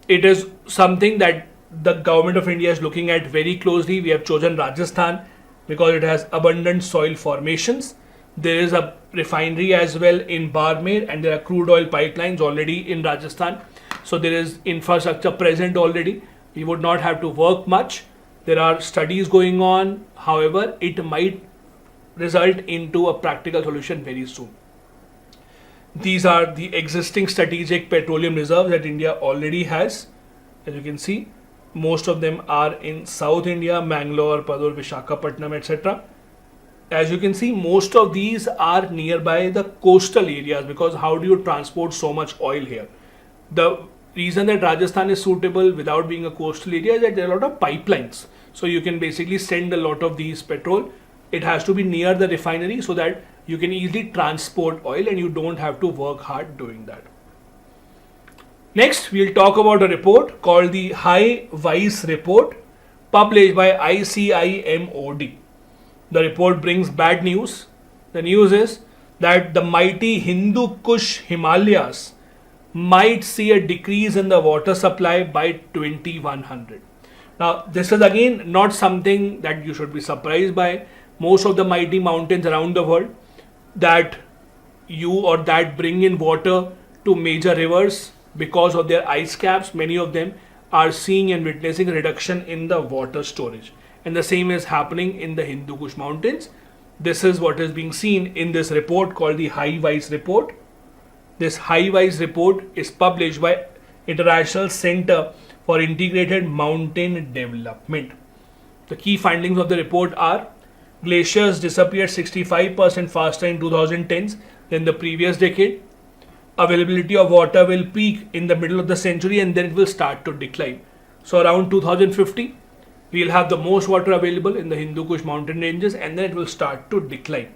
It is something that the government of India is looking at very closely. We have chosen Rajasthan because it has abundant soil formations. There is a refinery as well in Barmer, and there are crude oil pipelines already in Rajasthan. So there is infrastructure present already. We would not have to work much. There are studies going on. However, it might result into a practical solution very soon. These are the existing strategic petroleum reserves that India already has. As you can see, Most of them are in South India, Mangalore, Padur, Vishakhapatnam, etc. As you can see, most of these are nearby the coastal areas, because how do you transport so much oil here? The reason that Rajasthan is suitable without being a coastal area is that there are a lot of pipelines. So you can basically send a lot of these petrol. It has to be near the refinery so that you can easily transport oil and you don't have to work hard doing that. Next, we'll talk about a report called the High Vice Report, published by ICIMOD. The report brings bad news. The news is that the mighty Hindu Kush Himalayas might see a decrease in the water supply by 2100. Now, this is again not something that you should be surprised by. Most of the mighty mountains around the world that bring in water to major rivers because of their ice caps, many of them are seeing and witnessing a reduction in the water storage. And the same is happening in the Hindu Kush mountains. This is what is being seen in this report called the High Vice Report. This High Vice Report is published by International Center for Integrated Mountain Development. The key findings of the report are: glaciers disappeared 65% faster in 2010s than the previous decade. Availability of water will peak in the middle of the century and then it will start to decline. So around 2050, we will have the most water available in the Hindu Kush mountain ranges and then it will start to decline.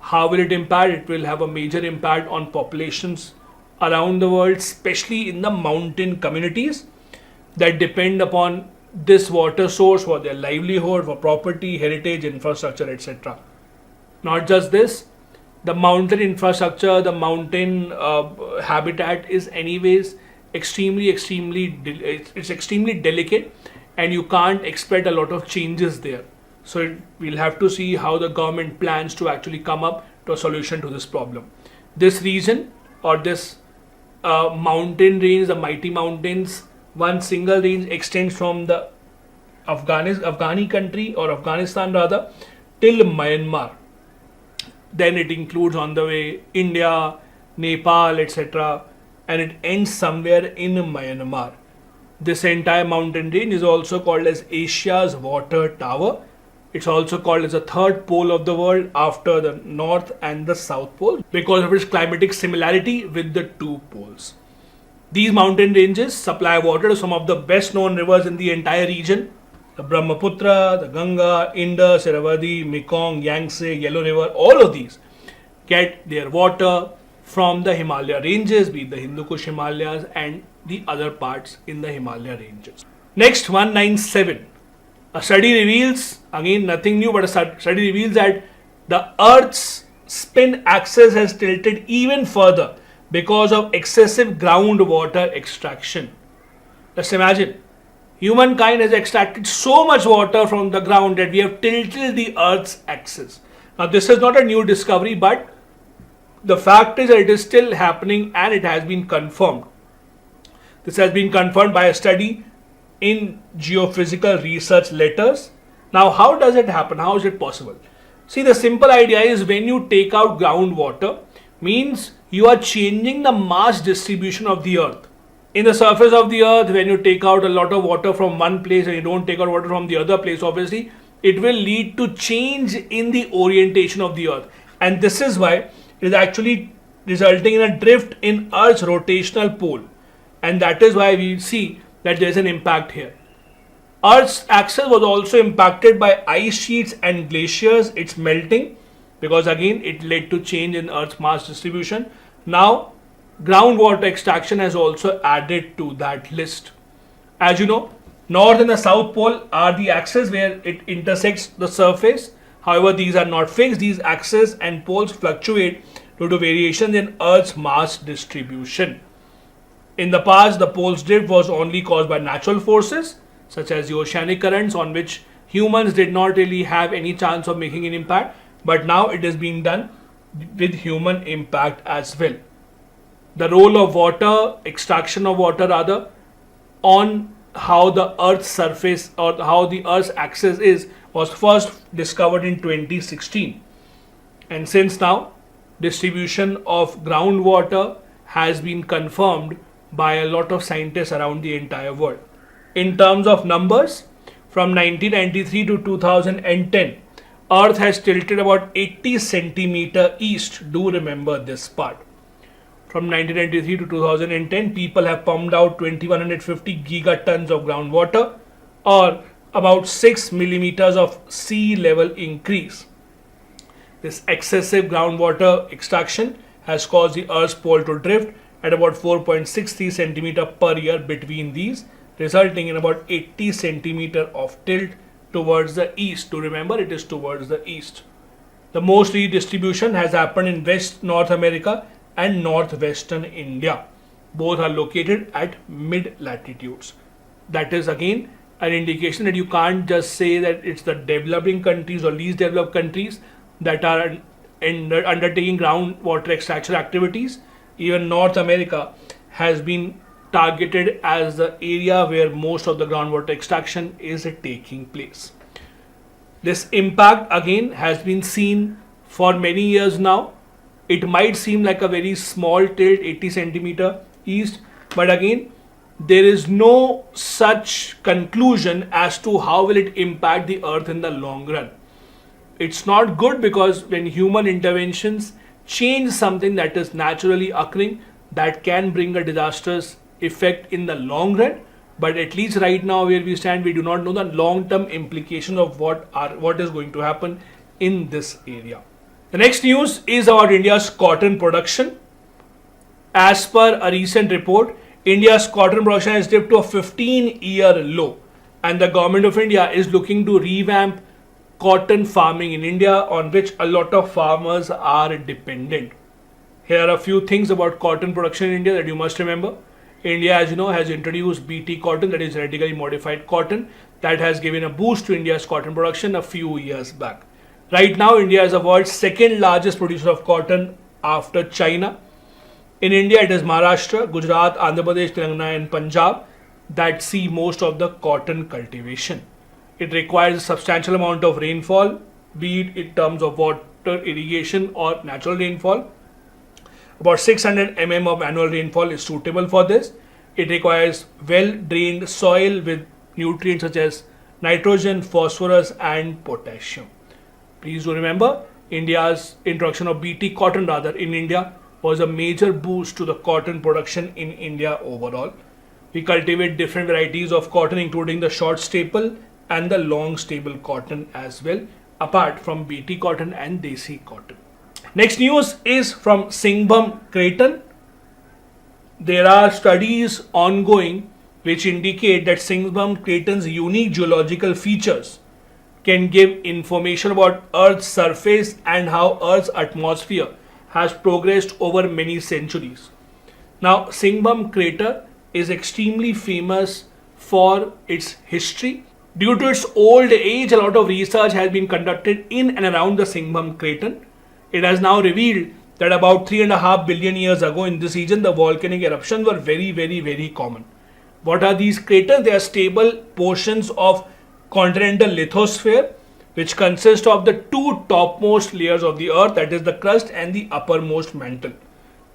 How will it impact? It will have a major impact on populations around the world, especially in the mountain communities that depend upon this water source for their livelihood, for property, heritage, infrastructure, etc. Not just this, the mountain infrastructure, the mountain habitat is anyways extremely delicate, and you can't expect a lot of changes there. So we'll have to see how the government plans to actually come up to a solution to this problem. This region or this mountain range, the mighty mountains, one single range extends from the Afghani country or Afghanistan rather till Myanmar. Then it includes on the way India, Nepal, etc. and it ends somewhere in Myanmar. This entire mountain range is also called as Asia's water tower. It's also called as the third pole of the world after the north and the south pole because of its climatic similarity with the two poles. These mountain ranges supply water to some of the best known rivers in the entire region: the Brahmaputra, the Ganga, Indus, Irrawaddy, Mekong, Yangtze, Yellow River. All of these get their water from the Himalaya ranges, be it the Hindu Kush Himalayas and the other parts in the Himalaya ranges. Next, 197. A study reveals, again nothing new, but a study reveals that the Earth's spin axis has tilted even further because of excessive groundwater extraction. Let's imagine, humankind has extracted so much water from the ground that we have tilted the Earth's axis. Now this is not a new discovery, but the fact is that it is still happening and it has been confirmed. This has been confirmed by a study in Geophysical Research Letters. Now how does it happen? How is it possible? See, the simple idea is when you take out groundwater, means you are changing the mass distribution of the earth. In the surface of the earth, when you take out a lot of water from one place and you don't take out water from the other place, obviously it will lead to change in the orientation of the earth. And this is why it is actually resulting in a drift in Earth's rotational pole. And that is why we see that there is an impact here. Earth's axis was also impacted by ice sheets and glaciers, its melting, because again it led to change in Earth's mass distribution. Now groundwater extraction has also added to that list. As you know, north and the south pole are the axes where it intersects the surface. However, these are not fixed. These axes and poles fluctuate due to variations in Earth's mass distribution. In the past, the poles drift was only caused by natural forces such as the oceanic currents, on which humans did not really have any chance of making an impact, but now it is being done with human impact as well. The role of water, extraction of water rather, on how the Earth's surface or how the Earth's axis is was first discovered in 2016. And since now, distribution of groundwater has been confirmed by a lot of scientists around the entire world. In terms of numbers, from 1993 to 2010, Earth has tilted about 80 centimeter east. Do remember this part. From 1993 to 2010, people have pumped out 2150 gigatons of groundwater, or about 6 millimeters of sea level increase. This excessive groundwater extraction has caused the Earth's pole to drift at about 4.63 centimeter per year between these, resulting in about 80 centimeter of tilt towards the east. To remember, it is towards the east. The most redistribution has happened in West North America and northwestern India. Both are located at mid latitudes. That is again an indication that you can't just say that it's the developing countries or least developed countries that are undertaking groundwater extraction activities. Even North America has been targeted as the area where most of the groundwater extraction is taking place. This impact again has been seen for many years now. It might seem like a very small tilt, 80 centimeter east, but again there is no such conclusion as to how will it impact the earth in the long run. It's not good, because when human interventions change something that is naturally occurring, that can bring a disastrous effect in the long run. But at least right now where we stand, we do not know the long-term implications of what is going to happen in this area. The next news is about India's cotton production. As per a recent report, India's cotton production has dipped to a 15-year low, and the government of India is looking to revamp cotton farming in India, on which a lot of farmers are dependent. Here are a few things about cotton production in India that you must remember. India, as you know, has introduced BT cotton, that is genetically modified cotton, that has given a boost to India's cotton production a few years back. Right now, India is the world's second largest producer of cotton after China. In India, it is Maharashtra, Gujarat, Andhra Pradesh, Telangana and Punjab that see most of the cotton cultivation. It requires a substantial amount of rainfall, be it in terms of water irrigation or natural rainfall. About 600 mm of annual rainfall is suitable for this. It requires well-drained soil with nutrients such as nitrogen, phosphorus and potassium. Please do remember, India's introduction of BT cotton in India was a major boost to the cotton production in India overall. We cultivate different varieties of cotton, including the short staple and the long staple cotton as well, apart from BT cotton and Desi cotton. Next news is from Singhbhum Creighton. There are studies ongoing which indicate that Singhbhum Creighton's unique geological features can give information about Earth's surface and how Earth's atmosphere has progressed over many centuries. Now, Singhbhum Crater is extremely famous for its history. Due to its old age, a lot of research has been conducted in and around the Singhbhum Crater. It has now revealed that about 3.5 billion years ago in this region, the volcanic eruptions were very common. What are these craters? They are stable portions of continental lithosphere, which consist of the two topmost layers of the earth, that is the crust and the uppermost mantle.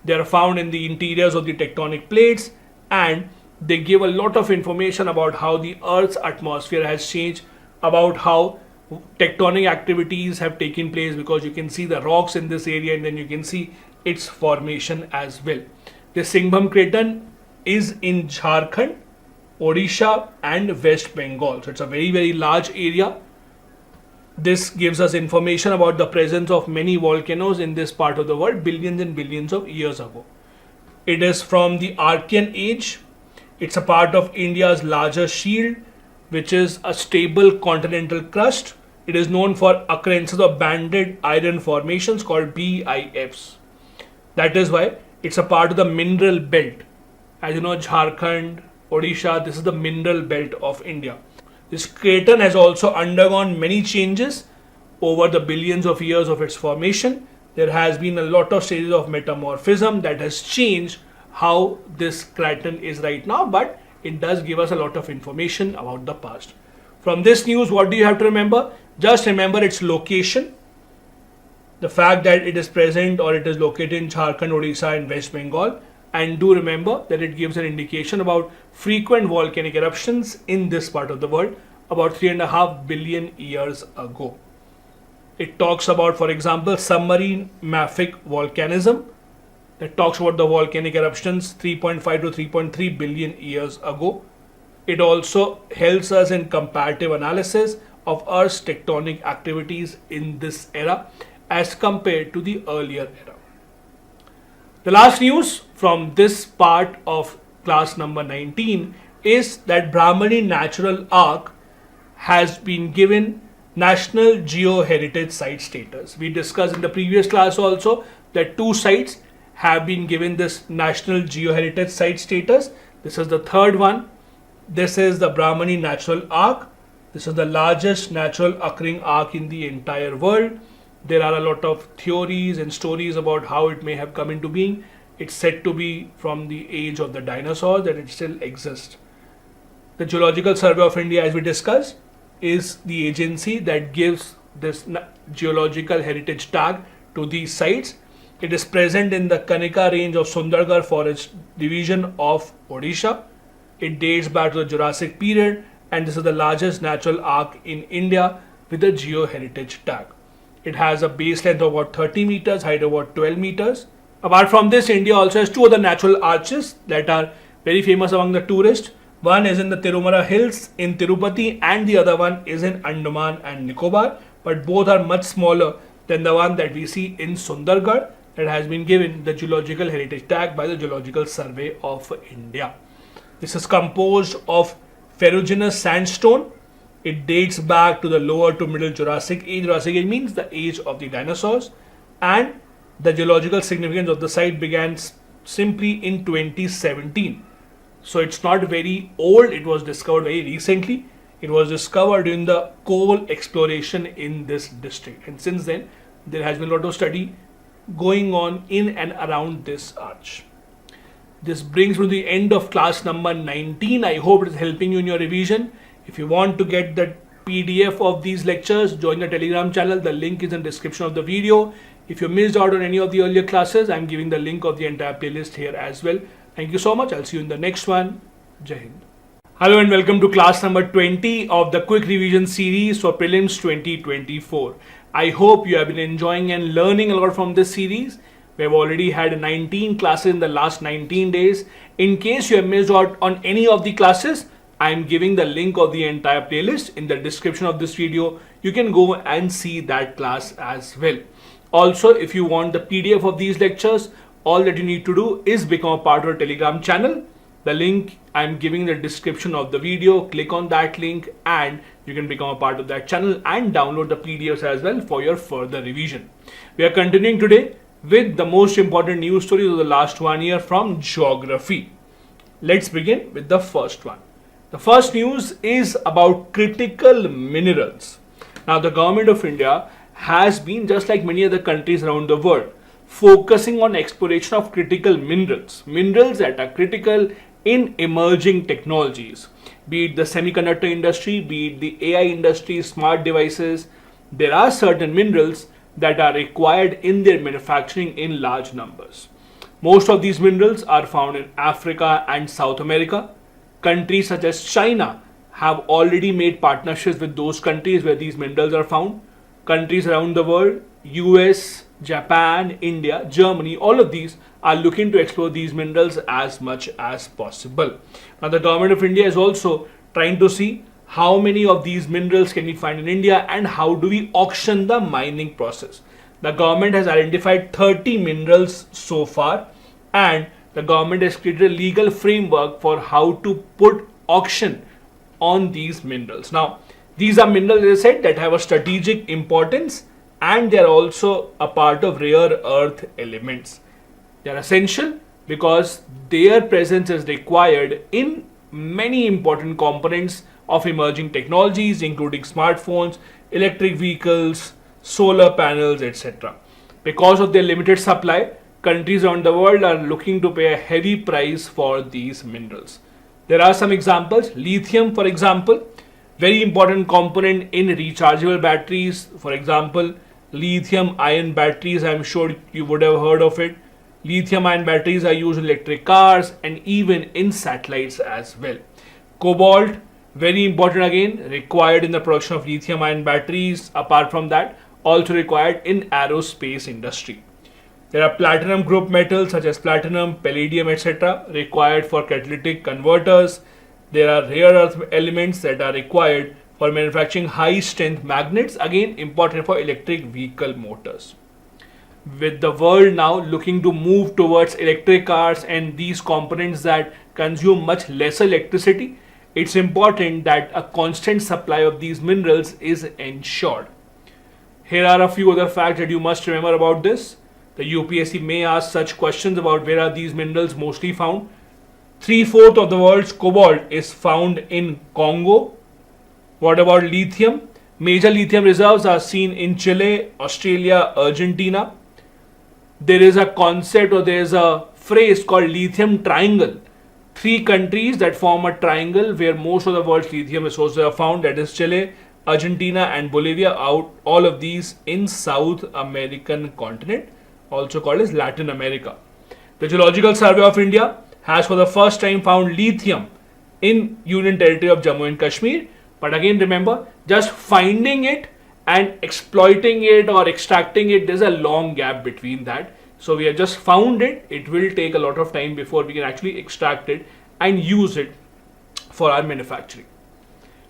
They are found in the interiors of the tectonic plates, and they give a lot of information about how the earth's atmosphere has changed, about how tectonic activities have taken place, because you can see the rocks in this area and then you can see its formation as well. The Singhbhum Crater is in Jharkhand, Odisha and West Bengal. So it's a very large area. This gives us information about the presence of many volcanoes in this part of the world billions and billions of years ago. It is from the Archean age. It's a part of India's larger shield, which is a stable continental crust. It is known for occurrences of banded iron formations called BIFs. That is why it's a part of the mineral belt. As you know, Jharkhand, Odisha, this is the mineral belt of India. This crater has also undergone many changes over the billions of years of its formation. There has been a lot of stages of metamorphism that has changed how this crater is right now, but it does give us a lot of information about the past. From this news, what do you have to remember? Just remember its location, the fact that it is present or it is located in Jharkhand, Odisha and West Bengal. And do remember that it gives an indication about frequent volcanic eruptions in this part of the world about 3.5 billion years ago. It talks about, for example, submarine mafic volcanism that talks about the volcanic eruptions 3.5 to 3.3 billion years ago. It also helps us in comparative analysis of Earth's tectonic activities in this era as compared to the earlier era. The last news from this part of class number 19 is that Brahmani Natural Ark has been given National Geoheritage Site status. We discussed in the previous class also that 2 sites have been given this National Geoheritage Site status. This is the third one. This is the Brahmani Natural Ark. This is the largest natural occurring ark in the entire world. There are a lot of theories and stories about how it may have come into being. It's said to be from the age of the dinosaurs, that it still exists. The Geological Survey of India, as we discussed, is the agency that gives this geological heritage tag to these sites. It is present in the Kanika range of Sundargarh Forest Division of Odisha. It dates back to the Jurassic period, and this is the largest natural ark in India with a geoheritage tag. It has a base length of about 30 meters, height of about 12 meters. Apart from this, India also has 2 other natural arches that are very famous among the tourists. One is in the Tirumala Hills in Tirupati, and the other one is in Andaman and Nicobar, but both are much smaller than the one that we see in Sundargarh that has been given the Geological Heritage Tag by the Geological Survey of India. This is composed of ferruginous sandstone. It dates back to the lower to middle Jurassic age. Jurassic age means the age of the dinosaurs, and the geological significance of the site began simply in 2017. So it's not very old. It was discovered very recently. It was discovered during the coal exploration in this district, and since then there has been a lot of study going on in and around this arch. This brings me to the end of class number 19. I hope it is helping you in your revision. If you want to get the PDF of these lectures, join the Telegram channel. The link is in the description of the video. If you missed out on any of the earlier classes, I am giving the link of the entire playlist here as well. Thank you so much. I'll see you in the next one. Jai Hind. Hello and welcome to class number 20 of the Quick Revision Series for Prelims 2024. I hope you have been enjoying and learning a lot from this series. We have already had 19 classes in the last 19 days. In case you have missed out on any of the classes, I am giving the link of the entire playlist in the description of this video. You can go and see that class as well. Also, if you want the PDF of these lectures, all that you need to do is become a part of our Telegram channel. The link I am giving in the description of the video. Click on that link and you can become a part of that channel and download the PDFs as well for your further revision. We are continuing today with the most important news stories of the last 1 year from geography. Let's begin with the first one. The first news is about critical minerals. Now, the government of India has been, just like many other countries around the world, focusing on exploration of critical minerals, minerals that are critical in emerging technologies, be it the semiconductor industry, be it the AI industry, smart devices. There are certain minerals that are required in their manufacturing in large numbers. Most of these minerals are found in Africa and South America. Countries such as China have already made partnerships with those countries where these minerals are found. Countries around the world, US, Japan, India, Germany, all of these are looking to explore these minerals as much as possible. Now, the government of India is also trying to see how many of these minerals can we find in India and how do we auction the mining process. The government has identified 30 minerals so far, and the government has created a legal framework for how to put auction on these minerals. Now, these are minerals, as I said, that have a strategic importance, and they are also a part of rare earth elements. They are essential because their presence is required in many important components of emerging technologies, including smartphones, electric vehicles, solar panels, etc. Because of their limited supply, countries around the world are looking to pay a heavy price for these minerals. There are some examples. Lithium, for example, very important component in rechargeable batteries. For example, lithium ion batteries, I'm sure you would have heard of it. Lithium ion batteries are used in electric cars and even in satellites as well. Cobalt, very important again, required in the production of lithium ion batteries. Apart from that, also required in aerospace industry. There are platinum group metals such as platinum, palladium, etc. required for catalytic converters. There are rare earth elements that are required for manufacturing high strength magnets, again important for electric vehicle motors. With the world now looking to move towards electric cars and these components that consume much less electricity, it's important that a constant supply of these minerals is ensured. Here are a few other facts that you must remember about this. The UPSC may ask such questions about where are these minerals mostly found. 3/4 of the world's cobalt is found in Congo. What about lithium? Major lithium reserves are seen in Chile, Australia, Argentina. There is a concept or there is a phrase called lithium triangle. 3 countries that form a triangle where most of the world's lithium resources are found, that is Chile, Argentina and Bolivia, all of these in South American continent, also called as Latin America. The Geological Survey of India has for the first time found lithium in Union Territory of Jammu and Kashmir. But again remember, just finding it and exploiting it or extracting it, there's a long gap between that. So we have just found it. It will take a lot of time before we can actually extract it and use it for our manufacturing.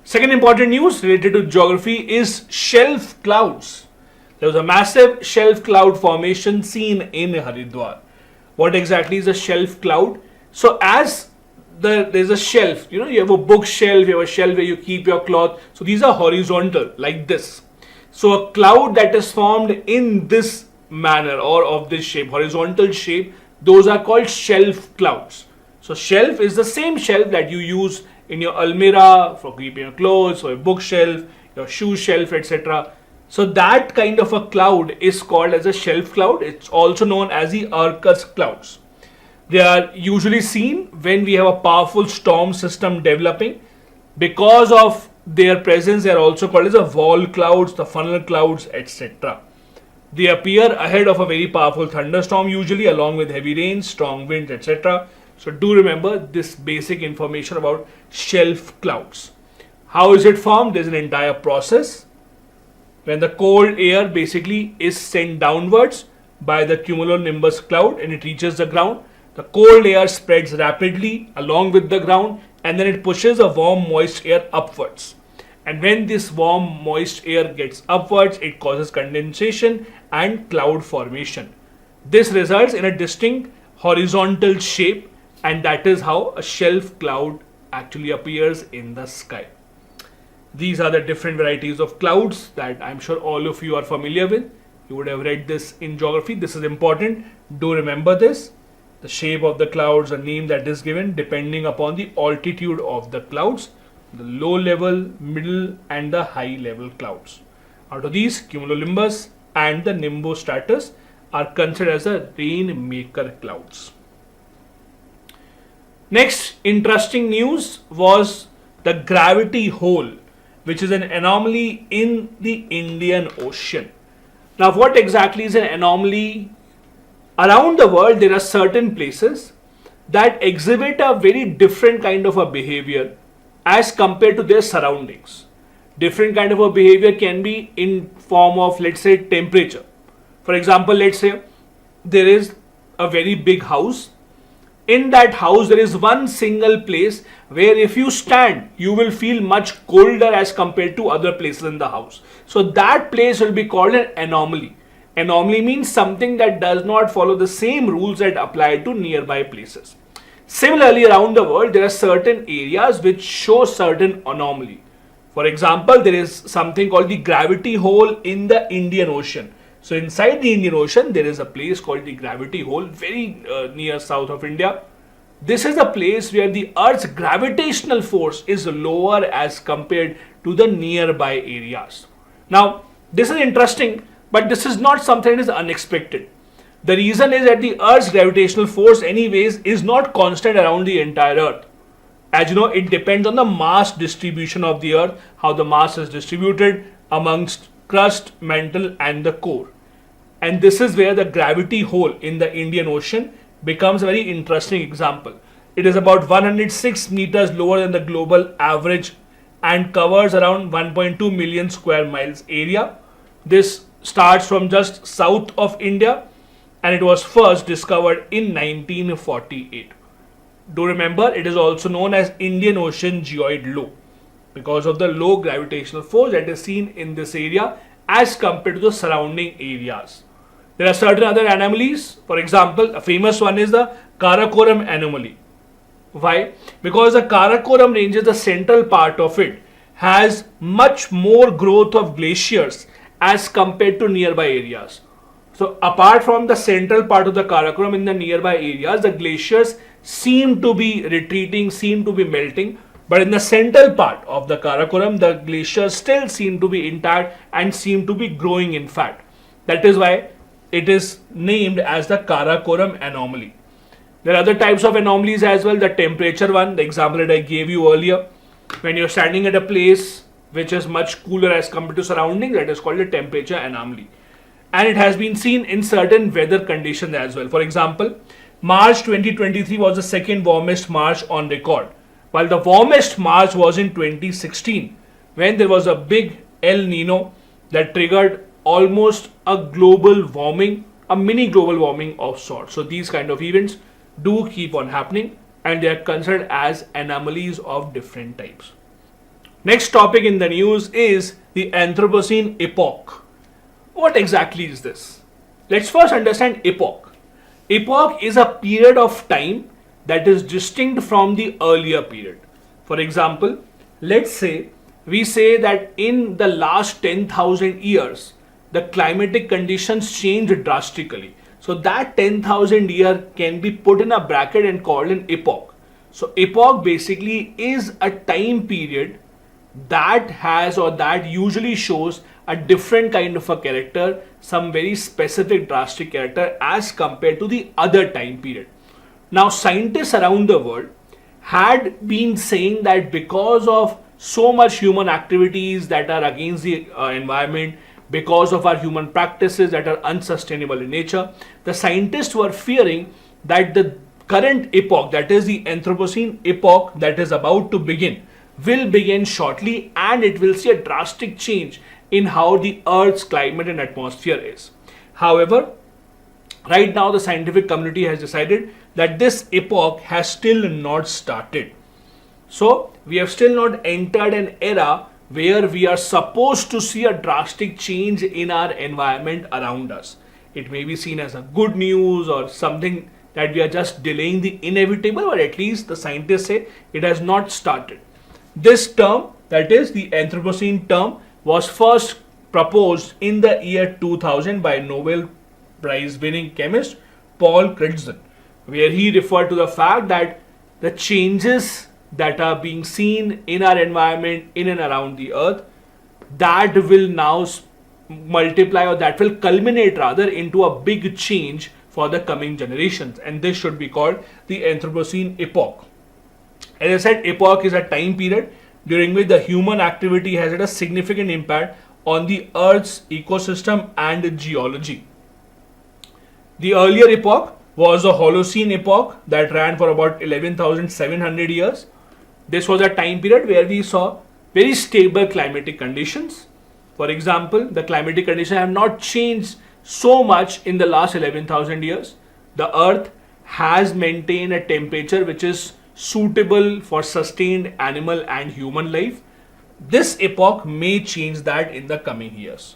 Second important news related to geography is shelf clouds. There was a massive shelf cloud formation seen in Haridwar. What exactly is a shelf cloud? So as there's a shelf, you have a bookshelf, you have a shelf where you keep your cloth. So these are horizontal like this. So a cloud that is formed in this manner or of this shape, horizontal shape, those are called shelf clouds. So shelf is the same shelf that you use in your almirah for keeping your clothes, or your bookshelf, your shoe shelf, etc. So that kind of a cloud is called as a shelf cloud. It's also known as the Arcus clouds. They are usually seen when we have a powerful storm system developing. Because of their presence, they are also called as the wall clouds, the funnel clouds, etc. They appear ahead of a very powerful thunderstorm usually, along with heavy rain, strong winds, etc. So do remember this basic information about shelf clouds. How is it formed? There's an entire process. When the cold air basically is sent downwards by the cumulonimbus cloud and it reaches the ground, the cold air spreads rapidly along with the ground and then it pushes a warm moist air upwards. And when this warm moist air gets upwards, it causes condensation and cloud formation. This results in a distinct horizontal shape, and that is how a shelf cloud actually appears in the sky. These are the different varieties of clouds that I'm sure all of you are familiar with. You would have read this in geography. This is important. Do remember this. The shape of the clouds, a name that is given depending upon the altitude of the clouds, the low level, middle and the high level clouds. Out of these, cumulonimbus and the nimbostratus are considered as the rainmaker clouds. Next interesting news was the gravity hole, which is an anomaly in the Indian Ocean. Now, what exactly is an anomaly? Around the world, there are certain places that exhibit a very different kind of a behavior as compared to their surroundings. Different kind of a behavior can be in form of, let's say, temperature. For example, let's say there is a very big house. In that house, there is one single place where if you stand, you will feel much colder as compared to other places in the house. So that place will be called an anomaly. Anomaly means something that does not follow the same rules that apply to nearby places. Similarly, around the world, there are certain areas which show certain anomaly. For example, there is something called the gravity hole in the Indian Ocean. So inside the Indian Ocean, there is a place called the gravity hole, very near south of India. This is a place where the Earth's gravitational force is lower as compared to the nearby areas. Now, this is interesting, but this is not something that is unexpected. The reason is that the Earth's gravitational force anyways is not constant around the entire Earth. As you know, it depends on the mass distribution of the Earth, how the mass is distributed amongst crust, mantle and the core. And this is where the gravity hole in the Indian Ocean becomes a very interesting example. It is about 106 meters lower than the global average and covers around 1.2 million square miles area. This starts from just south of India and it was first discovered in 1948. Do remember, it is also known as Indian Ocean Geoid Low because of the low gravitational force that is seen in this area as compared to the surrounding areas. There are certain other anomalies. For example, a famous one is the Karakoram anomaly. Why? Because the Karakoram ranges, the central part of it, has much more growth of glaciers as compared to nearby areas. So apart from the central part of the Karakoram, in the nearby areas, the glaciers seem to be retreating, seem to be melting. But in the central part of the Karakoram, the glaciers still seem to be intact and seem to be growing in fact. That is why it is named as the Karakoram anomaly. There are other types of anomalies as well. The temperature one, the example that I gave you earlier. When you're standing at a place which is much cooler as compared to surroundings, that is called a temperature anomaly. And it has been seen in certain weather conditions as well. For example, March 2023 was the second warmest March on record, while the warmest March was in 2016 when there was a big El Nino that triggered almost a global warming, a mini global warming of sorts. So these kind of events do keep on happening and they are considered as anomalies of different types. Next topic in the news is the Anthropocene epoch. What exactly is this? Let's first understand epoch. Epoch is a period of time that is distinct from the earlier period. For example, let's say we say that in the last 10,000 years, the climatic conditions changed drastically. So that 10,000 year can be put in a bracket and called an epoch. So epoch basically is a time period that has or that usually shows a different kind of a character, some very specific drastic character as compared to the other time period. Now scientists around the world had been saying that because of so much human activities that are against the environment, because of our human practices that are unsustainable in nature, the scientists were fearing that the current epoch, that is the Anthropocene epoch that is about to begin, will begin shortly and it will see a drastic change in how the Earth's climate and atmosphere is. However, right now the scientific community has decided that this epoch has still not started. So we have still not entered an era where we are supposed to see a drastic change in our environment around us. It may be seen as a good news or something that we are just delaying the inevitable, or at least the scientists say it has not started. This term, that is the Anthropocene term, was first proposed in the year 2000 by Nobel Prize winning chemist Paul Crutzen, where he referred to the fact that the changes that are being seen in our environment in and around the earth, that will now multiply, or that will culminate rather into a big change for the coming generations, and this should be called the Anthropocene epoch. As I said, epoch is a time period during which the human activity has had a significant impact on the earth's ecosystem and geology. The earlier epoch was the Holocene epoch that ran for about 11,700 years. This was a time period where we saw very stable climatic conditions. For example, the climatic conditions have not changed so much in the last 11,000 years. The earth has maintained a temperature which is suitable for sustained animal and human life. This epoch may change that in the coming years.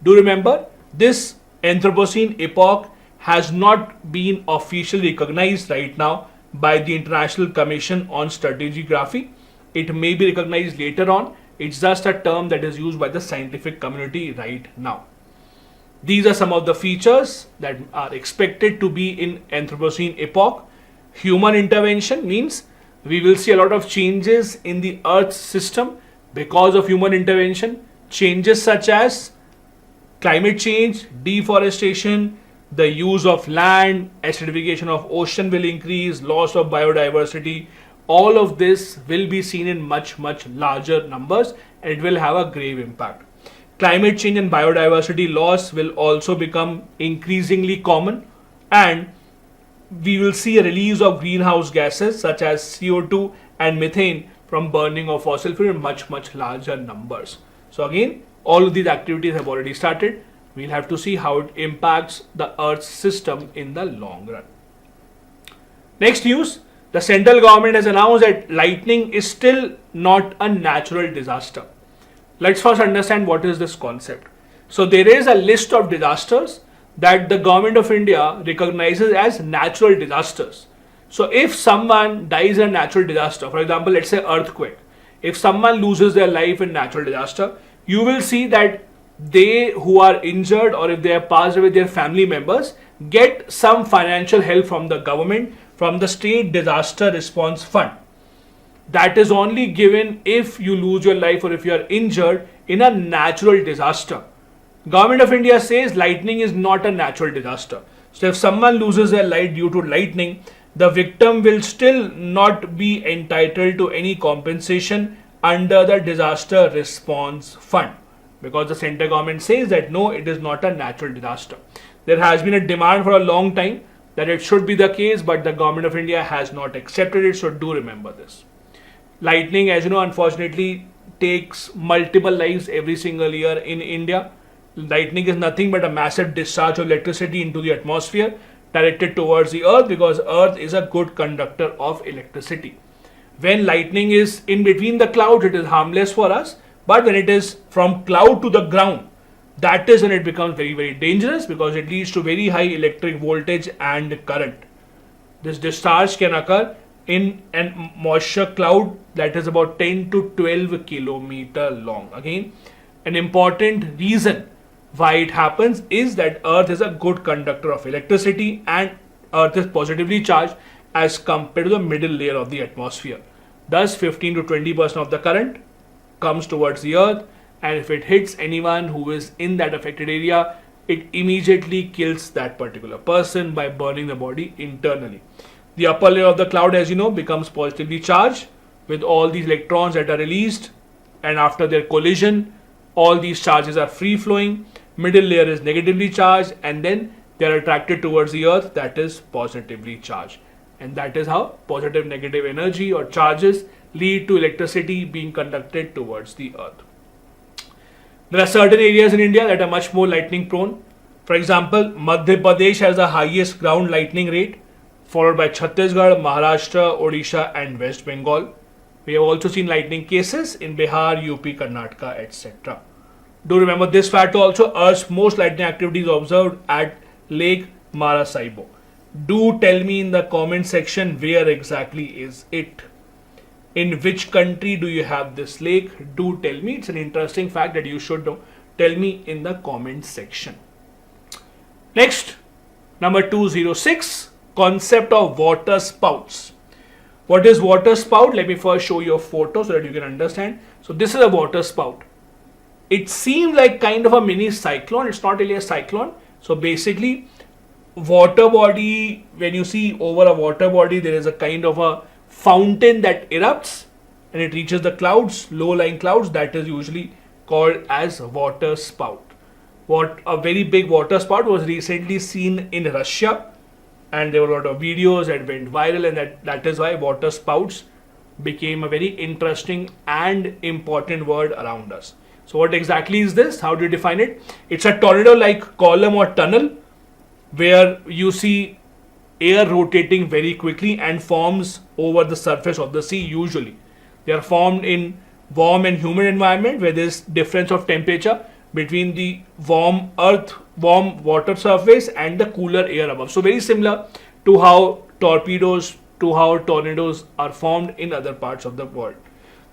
Do remember, this Anthropocene epoch has not been officially recognized right now by the International Commission on Stratigraphy. It may be recognized later on. It's just a term that is used by the scientific community right now. These are some of the features that are expected to be in Anthropocene epoch. Human intervention means we will see a lot of changes in the Earth's system because of human intervention. Changes such as climate change, deforestation, the use of land, acidification of ocean will increase, loss of biodiversity. All of this will be seen in much larger numbers and it will have a grave impact. climate change and biodiversity loss will also become increasingly common, and we will see a release of greenhouse gases such as CO2 and methane from burning of fossil fuel in much larger numbers. So again, all of these activities have already started. We'll have to see how it impacts the Earth's system in the long run. Next news, the central government has announced that lightning is still not a natural disaster. Let's first understand what is this concept. So there is a list of disasters that the government of India recognizes as natural disasters. So if someone dies in a natural disaster, for example, let's say earthquake, if someone loses their life in natural disaster, you will see that they who are injured, or if they have passed away, their family members get some financial help from the government, from the state disaster response fund. That is only given if you lose your life or if you are injured in a natural disaster. Government of India says lightning is not a natural disaster. So if someone loses their life due to lightning, the victim will still not be entitled to any compensation under the disaster response fund, because the central government says that no, it is not a natural disaster. There has been a demand for a long time that it should be the case, but the government of India has not accepted it, so do remember this. Lightning, as you know, unfortunately takes multiple lives every single year in India. Lightning is nothing but a massive discharge of electricity into the atmosphere directed towards the earth, because earth is a good conductor of electricity. When lightning is in between the clouds, it is harmless for us, but when it is from cloud to the ground, that is when it becomes very dangerous, because it leads to very high electric voltage and current. This discharge can occur in an moisture cloud that is about 10 to 12 kilometer long. Again, an important reason why it happens is that earth is a good conductor of electricity, and earth is positively charged as compared to the middle layer of the atmosphere. Thus 15 to 20% of the current comes towards the earth, and if it hits anyone who is in that affected area, it immediately kills that particular person by burning the body internally. The upper layer of the cloud, as you know, becomes positively charged with all these electrons that are released, and after their collision, all these charges are free flowing. Middle layer is negatively charged, and then they are attracted towards the earth, that is positively charged. And that is how positive negative energy or charges lead to electricity being conducted towards the earth. There are certain areas in India that are much more lightning prone. For example, Madhya Pradesh has the highest ground lightning rate, followed by Chhattisgarh, Maharashtra, Odisha and West Bengal. We have also seen lightning cases in Bihar, UP, Karnataka, etc. Do remember this fact also, Earth's most lightning activity is observed at Lake Maracaibo. Do tell me in the comment section where exactly is it. In which country do you have this lake? Do tell me. It's an interesting fact that you should know. Tell me in the comment section. Next, number 206, concept of water spouts. What is water spout? Let me first show you a photo so that you can understand. So this is a water spout. It seems like kind of a mini cyclone. It's not really a cyclone. So basically, water body, when you see over a water body, there is a kind of a fountain that erupts and it reaches the clouds, low-lying clouds. That is usually called as water spout. What a very big water spout was recently seen in Russia, and there were a lot of videos that went viral, and that is why water spouts became a very interesting and important word around us. So what exactly is this? How do you define it? It's a tornado-like column or tunnel where you see air rotating very quickly and forms over the surface of the sea usually. They are formed in warm and humid environment where there is difference of temperature between the warm water surface and the cooler air above. So very similar to how tornadoes are formed in other parts of the world.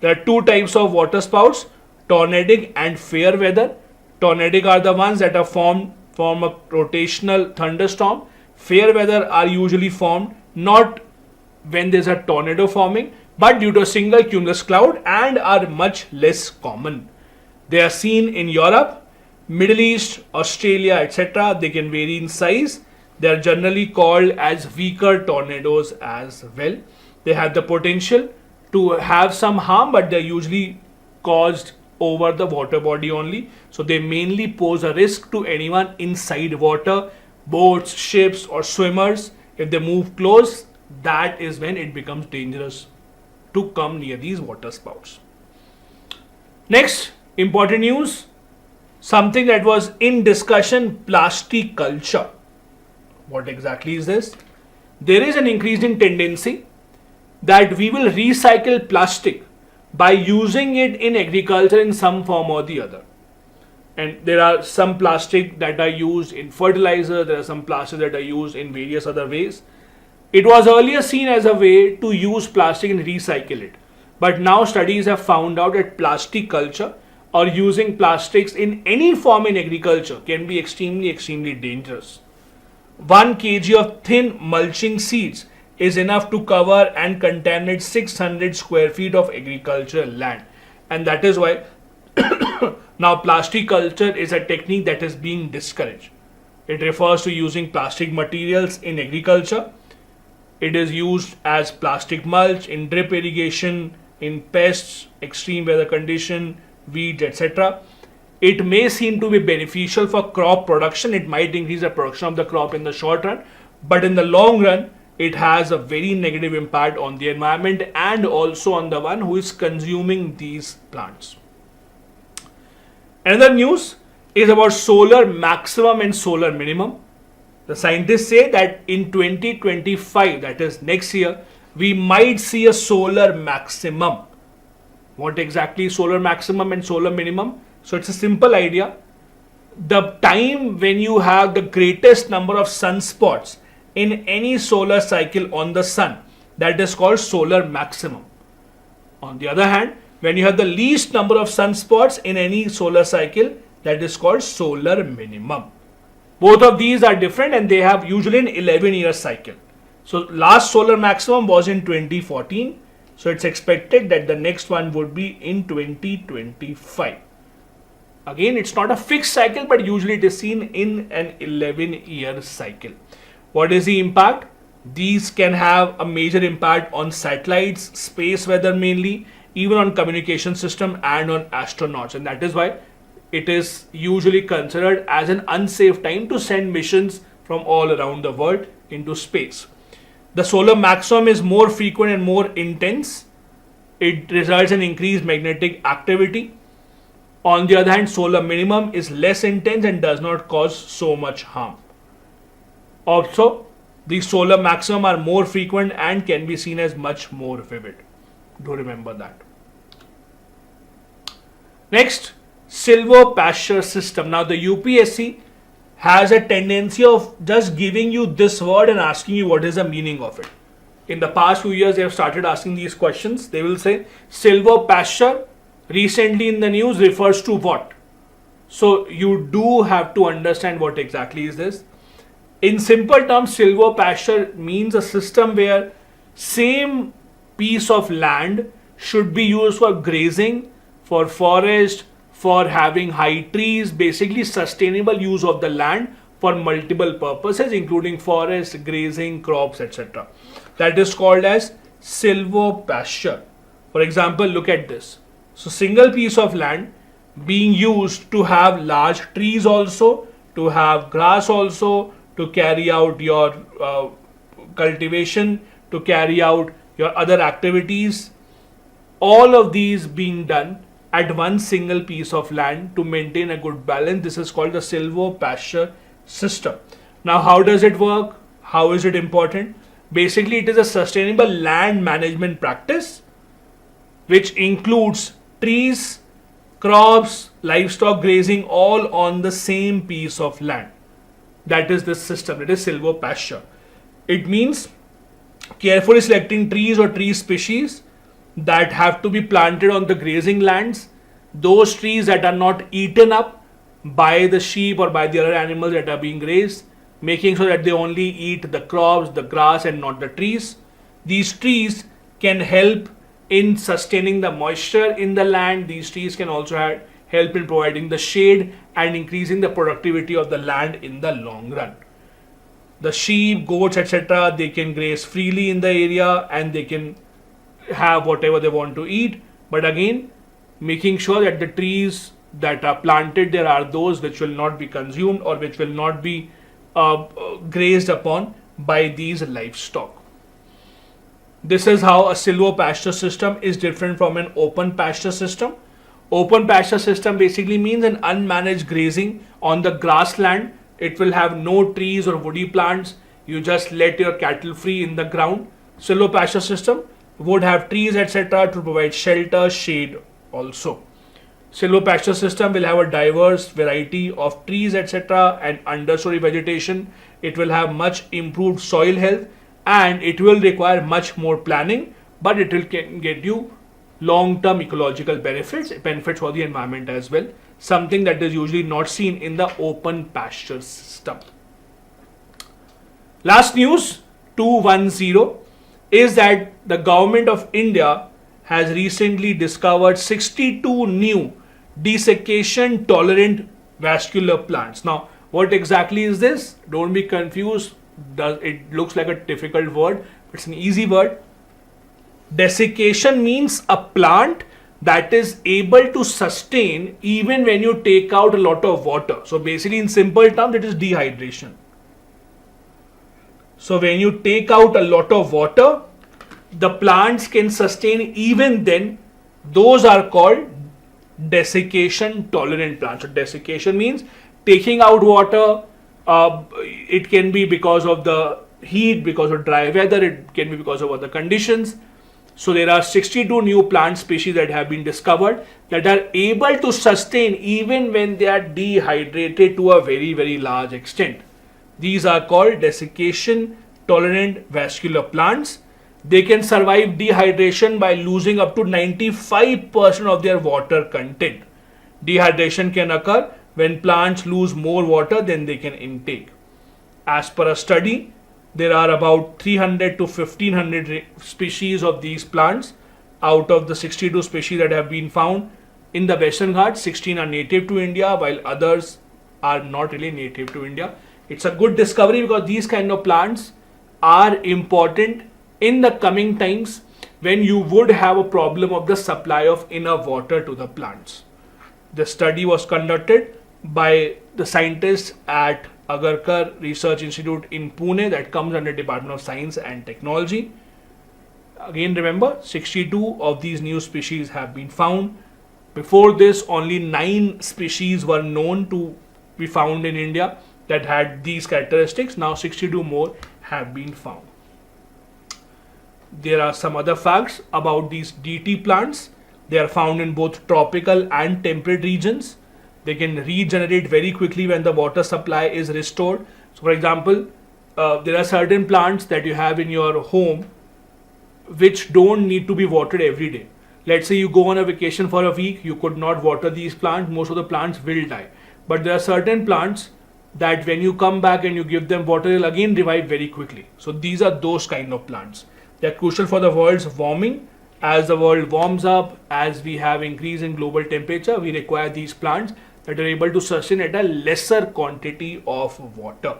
There are two types of water spouts, tornadic and fair weather. Tornadic are the ones that are formed from a rotational thunderstorm. Fair weather are usually formed not when there is a tornado forming, but due to a single cumulus cloud, and are much less common. They are seen in Europe, Middle East, Australia, etc. They can vary in size. They are generally called as weaker tornadoes as well. They have the potential to have some harm, but they are usually caused over the water body only. So they mainly pose a risk to anyone inside water, boats, ships or swimmers. If they move close, that is when it becomes dangerous to come near these water spouts. Next, important news, something that was in discussion, plastic culture. What exactly is this? There is an increasing tendency that we will recycle plastic by using it in agriculture in some form or the other. And there are some plastic that are used in fertilizer, there are some plastic that are used in various other ways. It was earlier seen as a way to use plastic and recycle it. But now studies have found out that plastic culture or using plastics in any form in agriculture can be extremely dangerous. 1 kg of thin mulching seeds is enough to cover and contaminate 600 square feet of agricultural land. And that is why now plastic culture is a technique that is being discouraged. It refers to using plastic materials in agriculture. It is used as plastic mulch in drip irrigation, in pests, extreme weather condition, weeds, etc. It may seem to be beneficial for crop production. It might increase the production of the crop in the short run, but in the long run, it has a very negative impact on the environment and also on the one who is consuming these plants. Another news is about solar maximum and solar minimum. The scientists say that in 2025, that is next year, we might see a solar maximum. What exactly is solar maximum and solar minimum? So it's a simple idea. The time when you have the greatest number of sunspots in any solar cycle on the sun, that is called solar maximum. On the other hand, when you have the least number of sunspots in any solar cycle, that is called solar minimum. Both of these are different and they have usually an 11-year cycle. So last solar maximum was in 2014. So it's expected that the next one would be in 2025. Again, it's not a fixed cycle, but usually it is seen in an 11-year cycle. What is the impact? These can have a major impact on satellites, space weather mainly, even on communication system and on astronauts. And that is why it is usually considered as an unsafe time to send missions from all around the world into space. The solar maximum is more frequent and more intense. It results in increased magnetic activity. On the other hand, solar minimum is less intense and does not cause so much harm. Also, the solar maximum are more frequent and can be seen as much more vivid. Do remember that. Next, silver pasture system. Now the UPSC has a tendency of just giving you this word and asking you what is the meaning of it. In the past few years, they have started asking these questions. They will say silver pasture recently in the news refers to what? So you do have to understand what exactly is this. In simple terms, silver pasture means a system where same piece of land should be used for grazing, for forest, for having high trees, basically sustainable use of the land for multiple purposes, including forest, grazing, crops, etc. That is called as silver pasture. For example, look at this. So single piece of land being used to have large trees also, to have grass also, to carry out your cultivation, to carry out your other activities. All of these being done at one single piece of land to maintain a good balance. This is called the silver pasture system. Now, how does it work? How is it important? Basically, it is a sustainable land management practice which includes trees, crops, livestock grazing all on the same piece of land. That is this system. It is silver pasture. It means carefully selecting trees or tree species that have to be planted on the grazing lands. Those trees that are not eaten up by the sheep or by the other animals that are being grazed, making sure that they only eat the crops, the grass and not the trees. These trees can help in sustaining the moisture in the land. These trees can also help in providing the shade and increasing the productivity of the land in the long run. The sheep, goats, etc., they can graze freely in the area and they can have whatever they want to eat. But again, making sure that the trees that are planted there are those which will not be consumed or which will not be grazed upon by these livestock. This is how a silvo pasture system is different from an open pasture system. Open pasture system basically means an unmanaged grazing on the grassland. It will have no trees or woody plants. You just let your cattle free in the ground. Silvo pasture system would have trees etc. to provide shelter, shade also. Silvo pasture system will have a diverse variety of trees etc. and understory vegetation. It will have much improved soil health and it will require much more planning, but it will get you long-term ecological benefits for the environment as well. Something that is usually not seen in the open pasture system. Last news 210 is that the government of India has recently discovered 62 new desiccation tolerant vascular plants. Now, what exactly is this? Don't be confused. It looks like a difficult word. It's an easy word. Desiccation means a plant that is able to sustain even when you take out a lot of water. So basically in simple terms, it is dehydration. So when you take out a lot of water, the plants can sustain even then. Those are called desiccation tolerant plants. So desiccation means taking out water. It can be because of the heat, because of dry weather, it can be because of other conditions. So there are 62 new plant species that have been discovered that are able to sustain even when they are dehydrated to a very, very large extent. These are called desiccation tolerant vascular plants. They can survive dehydration by losing up to 95% of their water content. Dehydration can occur when plants lose more water than they can intake. As per a study, there are about 300 to 1500 species of these plants. Out of the 62 species that have been found in the Western Ghats, 16 are native to India, while others are not really native to India. It's a good discovery because these kind of plants are important in the coming times when you would have a problem of the supply of enough water to the plants. The study was conducted by the scientists at Agarkar Research Institute in Pune that comes under Department of Science and Technology. Again, remember 62 of these new species have been found. Before this, only 9 species were known to be found in India that had these characteristics. Now 62 more have been found. There are some other facts about these DT plants. They are found in both tropical and temperate regions. They can regenerate very quickly when the water supply is restored. So for example, there are certain plants that you have in your home which don't need to be watered every day. Let's say you go on a vacation for a week, you could not water these plants, most of the plants will die. But there are certain plants that when you come back and you give them water, they'll again revive very quickly. So these are those kind of plants. They're crucial for the world's warming. As the world warms up, as we have increase in global temperature, we require these plants that are able to sustain at a lesser quantity of water.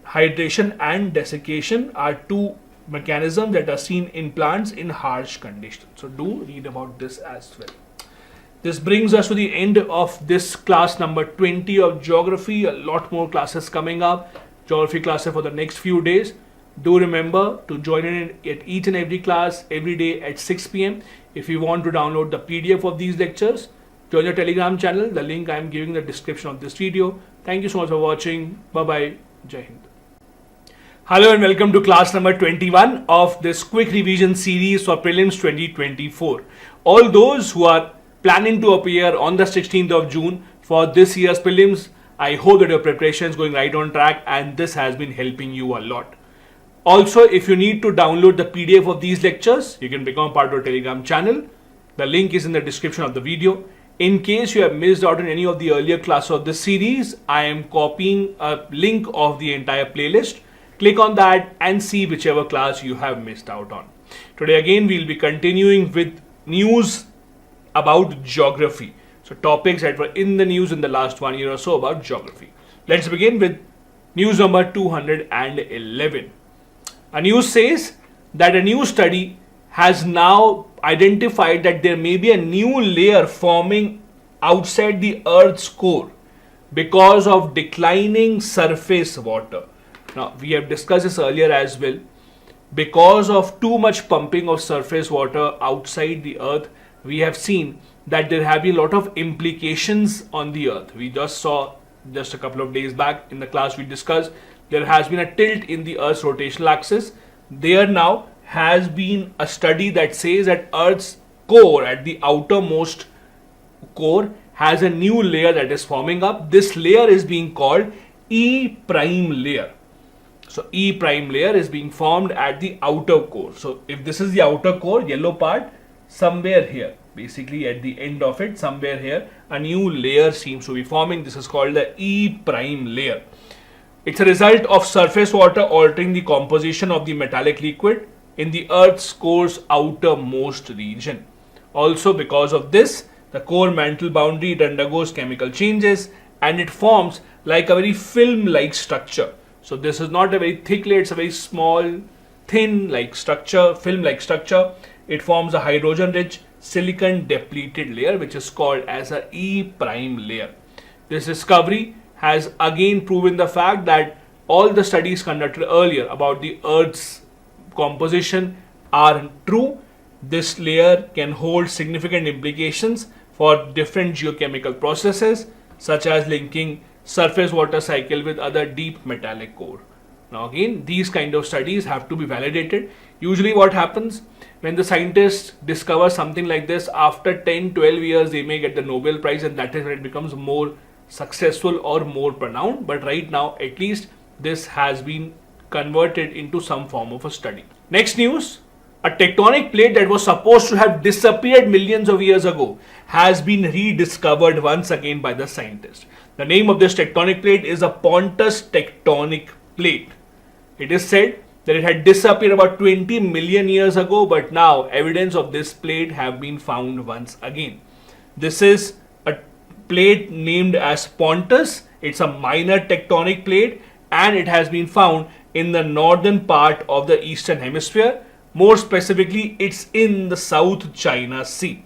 Hydration and desiccation are two mechanisms that are seen in plants in harsh conditions. So do read about this as well. This brings us to the end of this class number 20 of geography. A lot more classes coming up. Geography classes for the next few days. Do remember to join in at each and every class every day at 6 p.m. If you want to download the PDF of these lectures, join the Telegram channel. The link I am giving in the description of this video. Thank you so much for watching. Bye-bye. Jai Hind. Hello and welcome to class number 21 of this quick revision series for Prelims 2024. All those who are planning to appear on the 16th of June for this year's Prelims, I hope that your preparation is going right on track and this has been helping you a lot. Also, if you need to download the PDF of these lectures, you can become part of our Telegram channel. The link is in the description of the video. In case you have missed out on any of the earlier classes of this series, I am copying a link of the entire playlist. Click on that and see whichever class you have missed out on. Today again, we'll be continuing with news about geography. So topics that were in the news in the last 1 year or so about geography. Let's begin with news number 211. A news says that a new study has now identified that there may be a new layer forming outside the Earth's core because of declining surface water. Now, we have discussed this earlier as well. Because of too much pumping of surface water outside the Earth, we have seen that there have been a lot of implications on the Earth. We just saw just a couple of days back in the class we discussed, there has been a tilt in the Earth's rotational axis. There now has been a study that says that Earth's core, at the outermost core, has a new layer that is forming up. This layer is being called E prime layer. So E prime layer is being formed at the outer core. So if this is the outer core, yellow part, somewhere here, basically at the end of it, somewhere here, a new layer seems to be forming. This is called the E prime layer. It's a result of surface water altering the composition of the metallic liquid in the Earth's core's outermost region. Also, because of this, the core mantle boundary undergoes chemical changes and it forms like a very film-like structure. So this is not a very thick layer, it's a very small, thin-like structure, film-like structure. It forms a hydrogen-rich silicon depleted layer which is called as a E prime layer. This discovery has again proven the fact that all the studies conducted earlier about the Earth's composition are true. This layer can hold significant implications for different geochemical processes such as linking surface water cycle with other deep metallic core. Now again, these kind of studies have to be validated. Usually what happens when the scientists discover something like this, after 10-12 years they may get the Nobel Prize, and that is when it becomes more successful or more pronounced. But right now, at least, this has been converted into some form of a study. Next news, a tectonic plate that was supposed to have disappeared millions of years ago has been rediscovered once again by the scientists. The name of this tectonic plate is a Pontus tectonic plate. It is said that it had disappeared about 20 million years ago, but now evidence of this plate have been found once again. This is a plate named as Pontus. It's a minor tectonic plate and it has been found in the northern part of the eastern hemisphere. More specifically, it's in the South China Sea.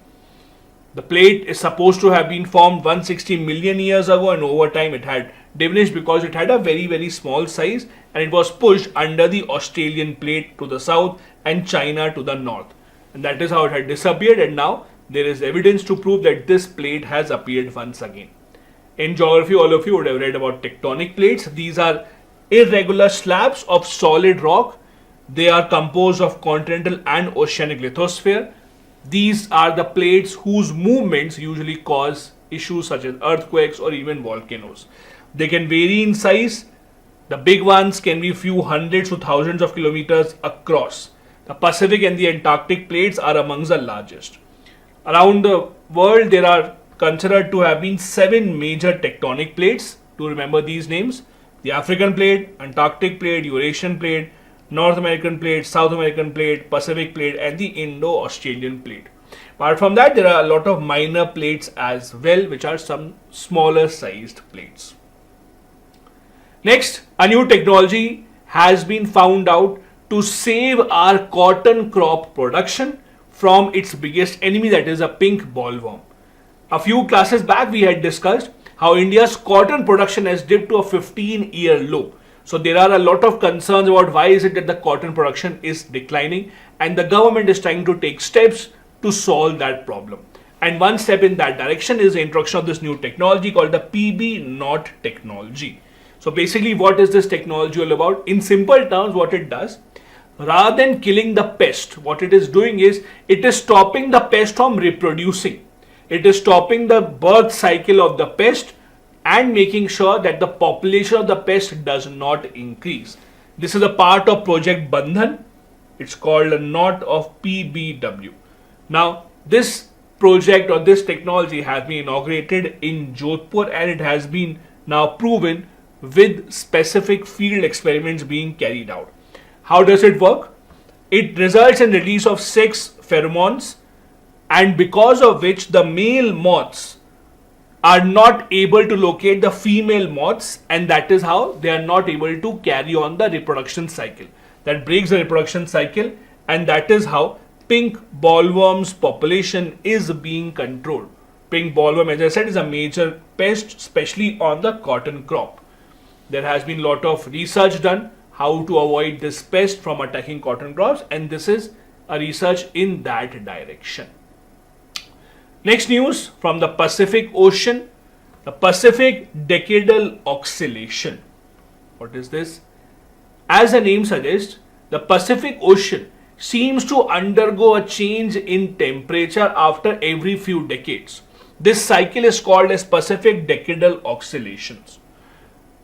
The plate is supposed to have been formed 160 million years ago, and over time it had diminished because it had a very small size and it was pushed under the Australian plate to the south and China to the north. And that is how it had disappeared, and now there is evidence to prove that this plate has appeared once again. In geography, all of you would have read about tectonic plates. These are irregular slabs of solid rock. They are composed of continental and oceanic lithosphere. These are the plates whose movements usually cause issues such as earthquakes or even volcanoes. They can vary in size. The big ones can be few hundreds to thousands of kilometers across. The Pacific and the Antarctic plates are amongst the largest. Around the world, there are considered to have been 7 major tectonic plates. To remember these names: the African plate, Antarctic plate, Eurasian plate, North American plate, South American plate, Pacific plate, and the Indo-Australian plate. Apart from that, there are a lot of minor plates as well, which are some smaller sized plates. Next, a new technology has been found out to save our cotton crop production from its biggest enemy, that is a pink bollworm. A few classes back, we had discussed how India's cotton production has dipped to a 15-year low. So there are a lot of concerns about why is it that the cotton production is declining, and the government is trying to take steps to solve that problem. And one step in that direction is the introduction of this new technology called the PB knot technology. So basically, what is this technology all about? In simple terms, what it does, rather than killing the pest, what it is doing is it is stopping the pest from reproducing. It is stopping the birth cycle of the pest and making sure that the population of the pest does not increase. This is a part of Project Bandhan. It's called a knot of PBW. Now, this project or this technology has been inaugurated in Jodhpur, and it has been now proven with specific field experiments being carried out. How does it work? It results in release of 6 pheromones, and because of which the male moths are not able to locate the female moths, and that is how they are not able to carry on the reproduction cycle. That breaks the reproduction cycle, and that is how pink bollworm's population is being controlled. Pink bollworm, as I said, is a major pest, especially on the cotton crop. There has been a lot of research done how to avoid this pest from attacking cotton crops, and this is a research in that direction. Next news from the Pacific Ocean, the Pacific Decadal Oscillation. What is this? As the name suggests, the Pacific Ocean seems to undergo a change in temperature after every few decades. This cycle is called as Pacific Decadal Oscillations.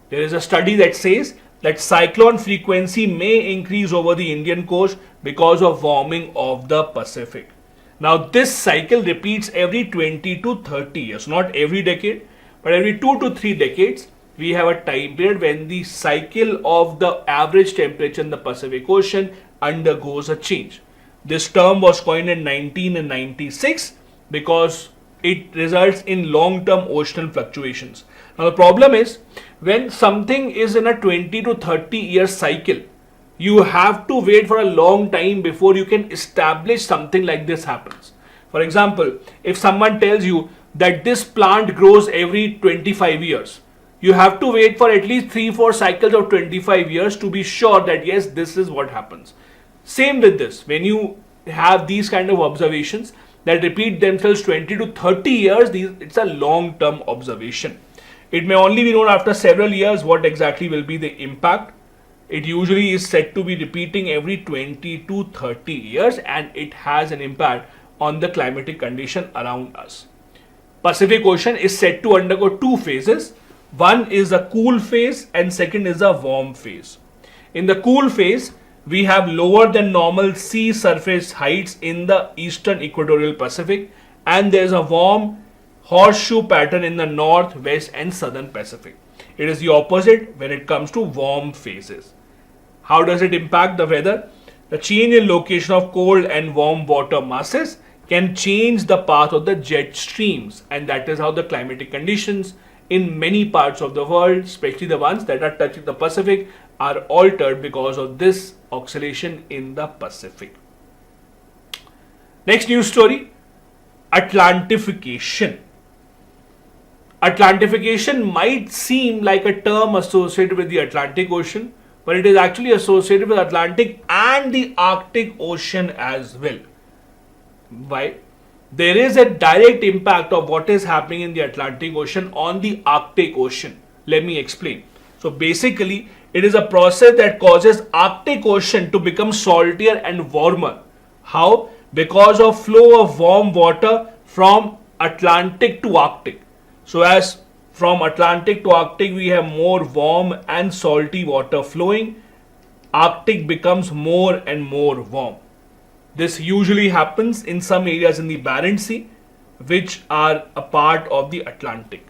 There is a study that says that cyclone frequency may increase over the Indian coast because of warming of the Pacific. Now this cycle repeats every 20 to 30 years, not every decade, but every 2 to 3 decades. We have a time period when the cycle of the average temperature in the Pacific Ocean undergoes a change. This term was coined in 1996 because it results in long-term oceanal fluctuations. Now the problem is, when something is in a 20 to 30 year cycle, you have to wait for a long time before you can establish something like this happens. For example, if someone tells you that this plant grows every 25 years, you have to wait for at least 3-4 cycles of 25 years to be sure that yes, this is what happens. Same with this. When you have these kind of observations that repeat themselves 20 to 30 years, it's a long-term observation. It may only be known after several years what exactly will be the impact. It usually is said to be repeating every 20 to 30 years, and it has an impact on the climatic condition around us. Pacific Ocean is said to undergo 2 phases. One is the cool phase and second is the warm phase. In the cool phase, we have lower than normal sea surface heights in the eastern equatorial Pacific, and there is a warm horseshoe pattern in the north, west and southern Pacific. It is the opposite when it comes to warm phases. How does it impact the weather? The change in location of cold and warm water masses can change the path of the jet streams, and that is how the climatic conditions in many parts of the world, especially the ones that are touching the Pacific, are altered because of this oscillation in the Pacific. Next news story, Atlantification. Atlantification might seem like a term associated with the Atlantic Ocean, but it is actually associated with Atlantic and the Arctic Ocean as well. Why? There is a direct impact of what is happening in the Atlantic Ocean on the Arctic Ocean. Let me explain. So basically, it is a process that causes Arctic Ocean to become saltier and warmer. How? Because of flow of warm water from Atlantic to Arctic. So as from Atlantic to Arctic we have more warm and salty water flowing, Arctic becomes more and more warm. This usually happens in some areas in the Barents Sea, which are a part of the Atlantic.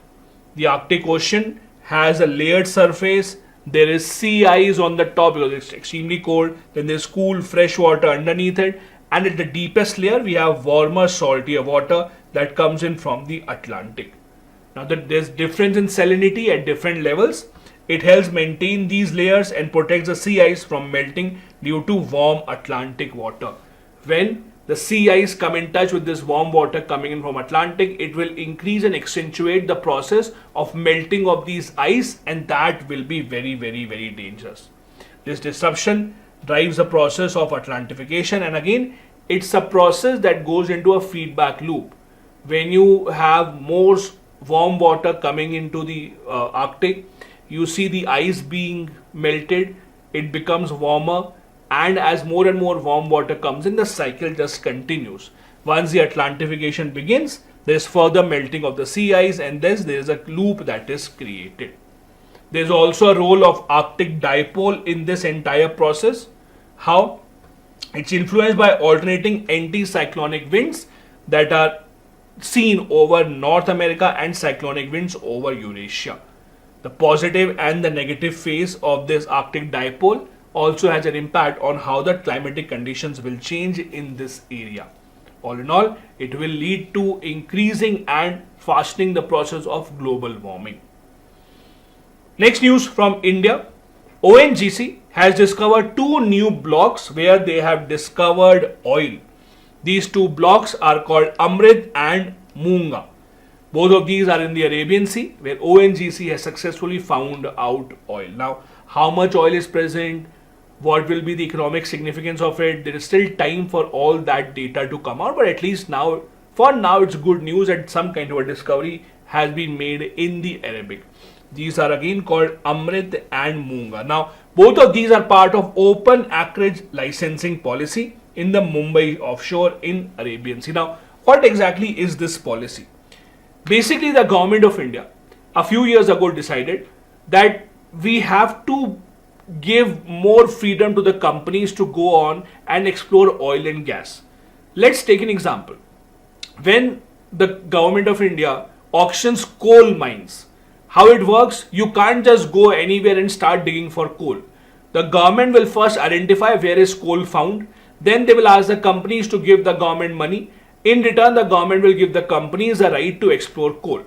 The Arctic Ocean has a layered surface. There is sea ice on the top because it's extremely cold. Then there's cool fresh water underneath it. And at the deepest layer, we have warmer, saltier water that comes in from the Atlantic. Now that there's difference in salinity at different levels, it helps maintain these layers and protects the sea ice from melting due to warm Atlantic water. When the sea ice come in touch with this warm water coming in from Atlantic, it will increase and accentuate the process of melting of these ice, and that will be very, very, very dangerous. This disruption drives the process of Atlantification, and again, it's a process that goes into a feedback loop. When you have more warm water coming into the Arctic, you see the ice being melted, it becomes warmer, and as more and more warm water comes in, the cycle just continues. Once the Atlantification begins, there is further melting of the sea ice, and thus there is a loop that is created. There is also a role of Arctic dipole in this entire process. How? It's influenced by alternating anticyclonic winds that are seen over North America and cyclonic winds over Eurasia. The positive and the negative phase of this Arctic dipole also has an impact on how the climatic conditions will change in this area. All in all, it will lead to increasing and fastening the process of global warming. Next news from India. ONGC has discovered 2 new blocks where they have discovered oil. These two blocks are called Amrit and Moonga. Both of these are in the Arabian Sea, where ONGC has successfully found out oil. Now, how much oil is present? What will be the economic significance of it? There is still time for all that data to come out, but at least now, for now, it's good news that some kind of a discovery has been made in the Arabic. These are again called Amrit and Moonga. Now, both of these are part of open acreage licensing policy in the Mumbai offshore in Arabian Sea. Now, what exactly is this policy? Basically, the government of India a few years ago decided that we have to give more freedom to the companies to go on and explore oil and gas. Let's take an example. When the government of India auctions coal mines, how it works, you can't just go anywhere and start digging for coal. The government will first identify where is coal found, then they will ask the companies to give the government money. In return, the government will give the companies the right to explore coal.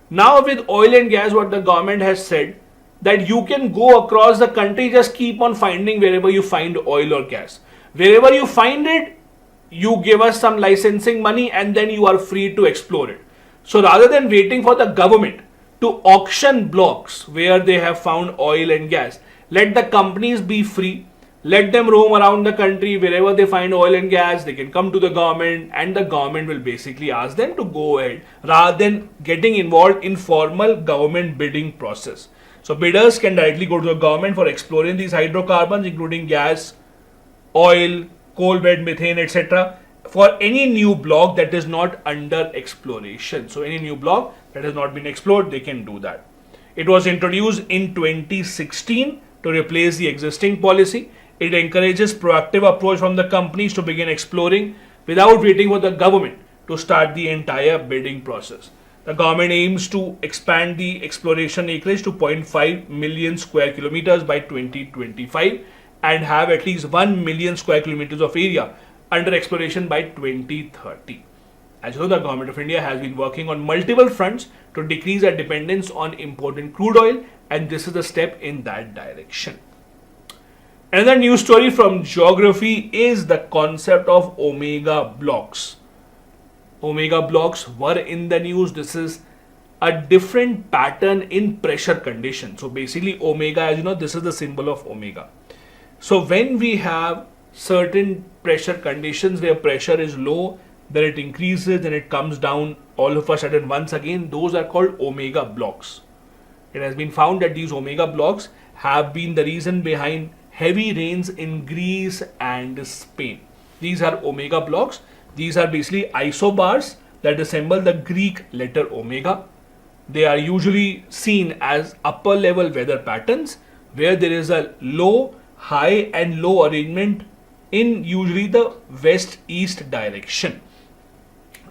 Now with oil and gas, what the government has said, that you can go across the country, just keep on finding wherever you find oil or gas. Wherever you find it, you give us some licensing money and then you are free to explore it. So rather than waiting for the government to auction blocks where they have found oil and gas, let the companies be free. Let them roam around the country. Wherever they find oil and gas, they can come to the government and the government will basically ask them to go ahead rather than getting involved in formal government bidding process. So bidders can directly go to the government for exploring these hydrocarbons, including gas, oil, coal bed, methane, etc. for any new block that is not under exploration. So any new block that has not been explored, they can do that. It was introduced in 2016 to replace the existing policy. It encourages proactive approach from the companies to begin exploring without waiting for the government to start the entire bidding process. The government aims to expand the exploration acreage to 0.5 million square kilometers by 2025 and have at least 1 million square kilometers of area under exploration by 2030. As you know, the government of India has been working on multiple fronts to decrease our dependence on imported crude oil, and this is a step in that direction. Another news story from geography is the concept of omega blocks. Omega blocks were in the news. This is a different pattern in pressure conditions. So basically omega, as you know, this is the symbol of omega. So when we have certain pressure conditions where pressure is low, then it increases, then it comes down all of a sudden once again, those are called omega blocks. It has been found that these omega blocks have been the reason behind heavy rains in Greece and Spain. These are omega blocks. These are basically isobars that resemble the Greek letter omega. They are usually seen as upper level weather patterns where there is a low, high and low arrangement in usually the west-east direction.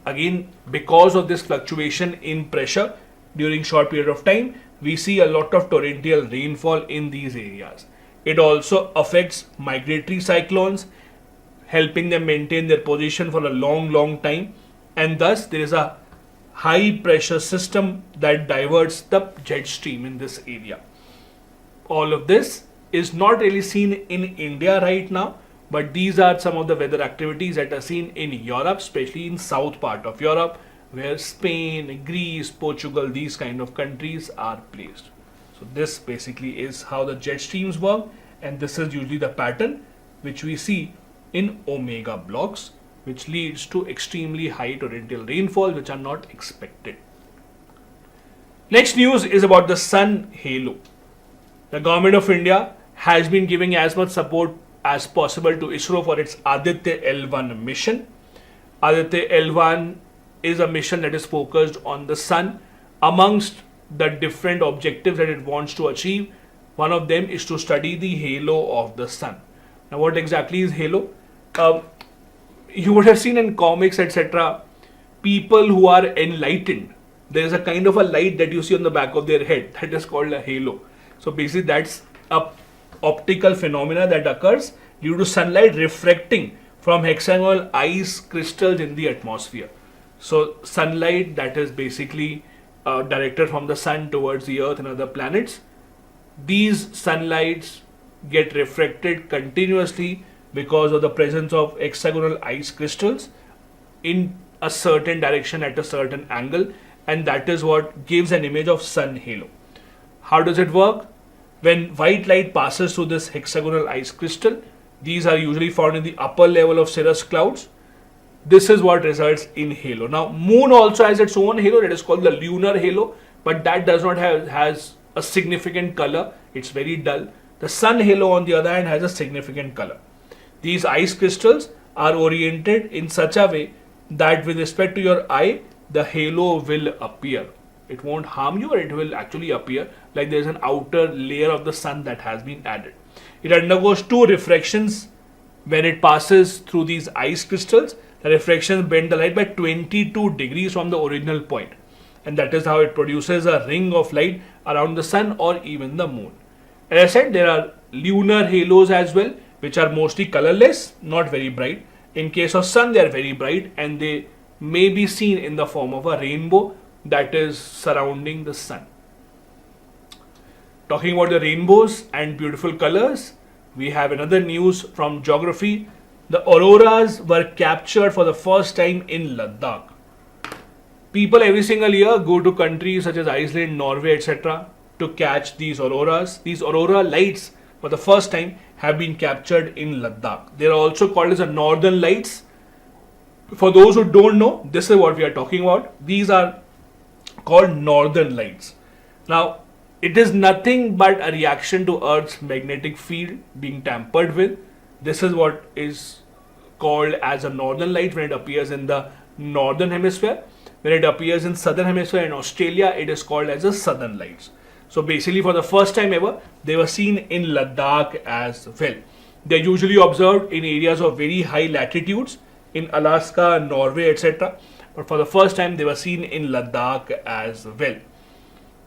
Again, because of this fluctuation in pressure during short period of time, we see a lot of torrential rainfall in these areas. It also affects migratory cyclones, helping them maintain their position for a long time, and thus there is a high pressure system that diverts the jet stream in this area. All of this is not really seen in India right now, but these are some of the weather activities that are seen in Europe, especially in south part of Europe, where Spain, Greece, Portugal, these kind of countries are placed. So this basically is how the jet streams work, and this is usually the pattern which we see in omega blocks, which leads to extremely high torrential rainfall which are not expected. Next news is about the sun halo. The government of India has been giving as much support as possible to ISRO for its Aditya L1 mission. Aditya L1 is a mission that is focused on the sun. Amongst the different objectives that it wants to achieve, one of them is to study the halo of the sun. Now, what exactly is halo? You would have seen in comics, etc., people who are enlightened, there is a kind of a light that you see on the back of their head that is called a halo. So basically that's a optical phenomena that occurs due to sunlight refracting from hexagonal ice crystals in the atmosphere. So sunlight that is basically directed from the sun towards the earth and other planets, these sunlights get refracted continuously because of the presence of hexagonal ice crystals in a certain direction at a certain angle, and that is what gives an image of sun halo. How does it work? When white light passes through this hexagonal ice crystal, these are usually found in the upper level of cirrus clouds. This is what results in halo. Now, moon also has its own halo that is called the lunar halo, but that does not has a significant color. It's very dull. The sun halo, on the other hand, has a significant color. These ice crystals are oriented in such a way that with respect to your eye, the halo will appear. It won't harm you, or it will actually appear like there is an outer layer of the sun that has been added. It undergoes two refractions when it passes through these ice crystals. The refractions bend the light by 22 degrees from the original point, and that is how it produces a ring of light around the sun or even the moon. As I said, there are lunar halos as well, which are mostly colorless, not very bright. In case of sun, they are very bright and they may be seen in the form of a rainbow that is surrounding the sun. Talking about the rainbows and beautiful colors, we have another news from geography. The auroras were captured for the first time in Ladakh. People every single year go to countries such as Iceland, Norway, etc. to catch these auroras. These aurora lights for the first time have been captured in Ladakh. They are also called as the northern lights. For those who don't know, this is what we are talking about. These are called northern lights. Now, it is nothing but a reaction to Earth's magnetic field being tampered with. This is what is called as a northern light when it appears in the northern hemisphere. When it appears in southern hemisphere in Australia, it is called as a southern lights. So basically, for the first time ever, they were seen in Ladakh as well. They are usually observed in areas of very high latitudes in Alaska, Norway, etc. But for the first time, they were seen in Ladakh as well.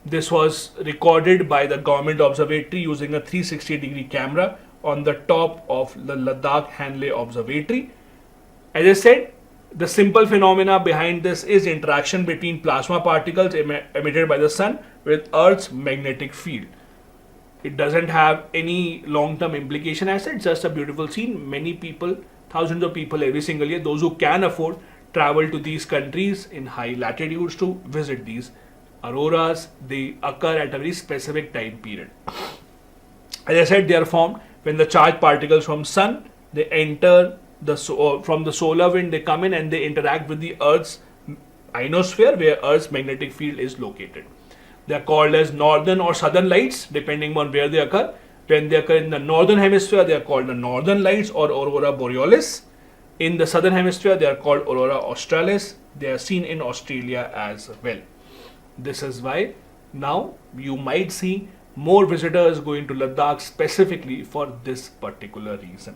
This was recorded by the government observatory using a 360-degree camera on the top of the Ladakh Hanle Observatory. As I said, the simple phenomena behind this is interaction between plasma particles emitted by the sun with Earth's magnetic field. It doesn't have any long-term implication as such, just a beautiful scene. Many people, thousands of people every single year, those who can afford, travel to these countries in high latitudes to visit these auroras. They occur at a very specific time period. As I said, they are formed when the charged particles from sun, they enter from the solar wind, they come in and they interact with the Earth's ionosphere where Earth's magnetic field is located. They are called as northern or southern lights depending on where they occur. When they occur in the northern hemisphere, they are called the northern lights or aurora borealis. In the southern hemisphere, they are called aurora australis. They are seen in Australia as well. This is why now you might see more visitors going to Ladakh specifically for this particular reason.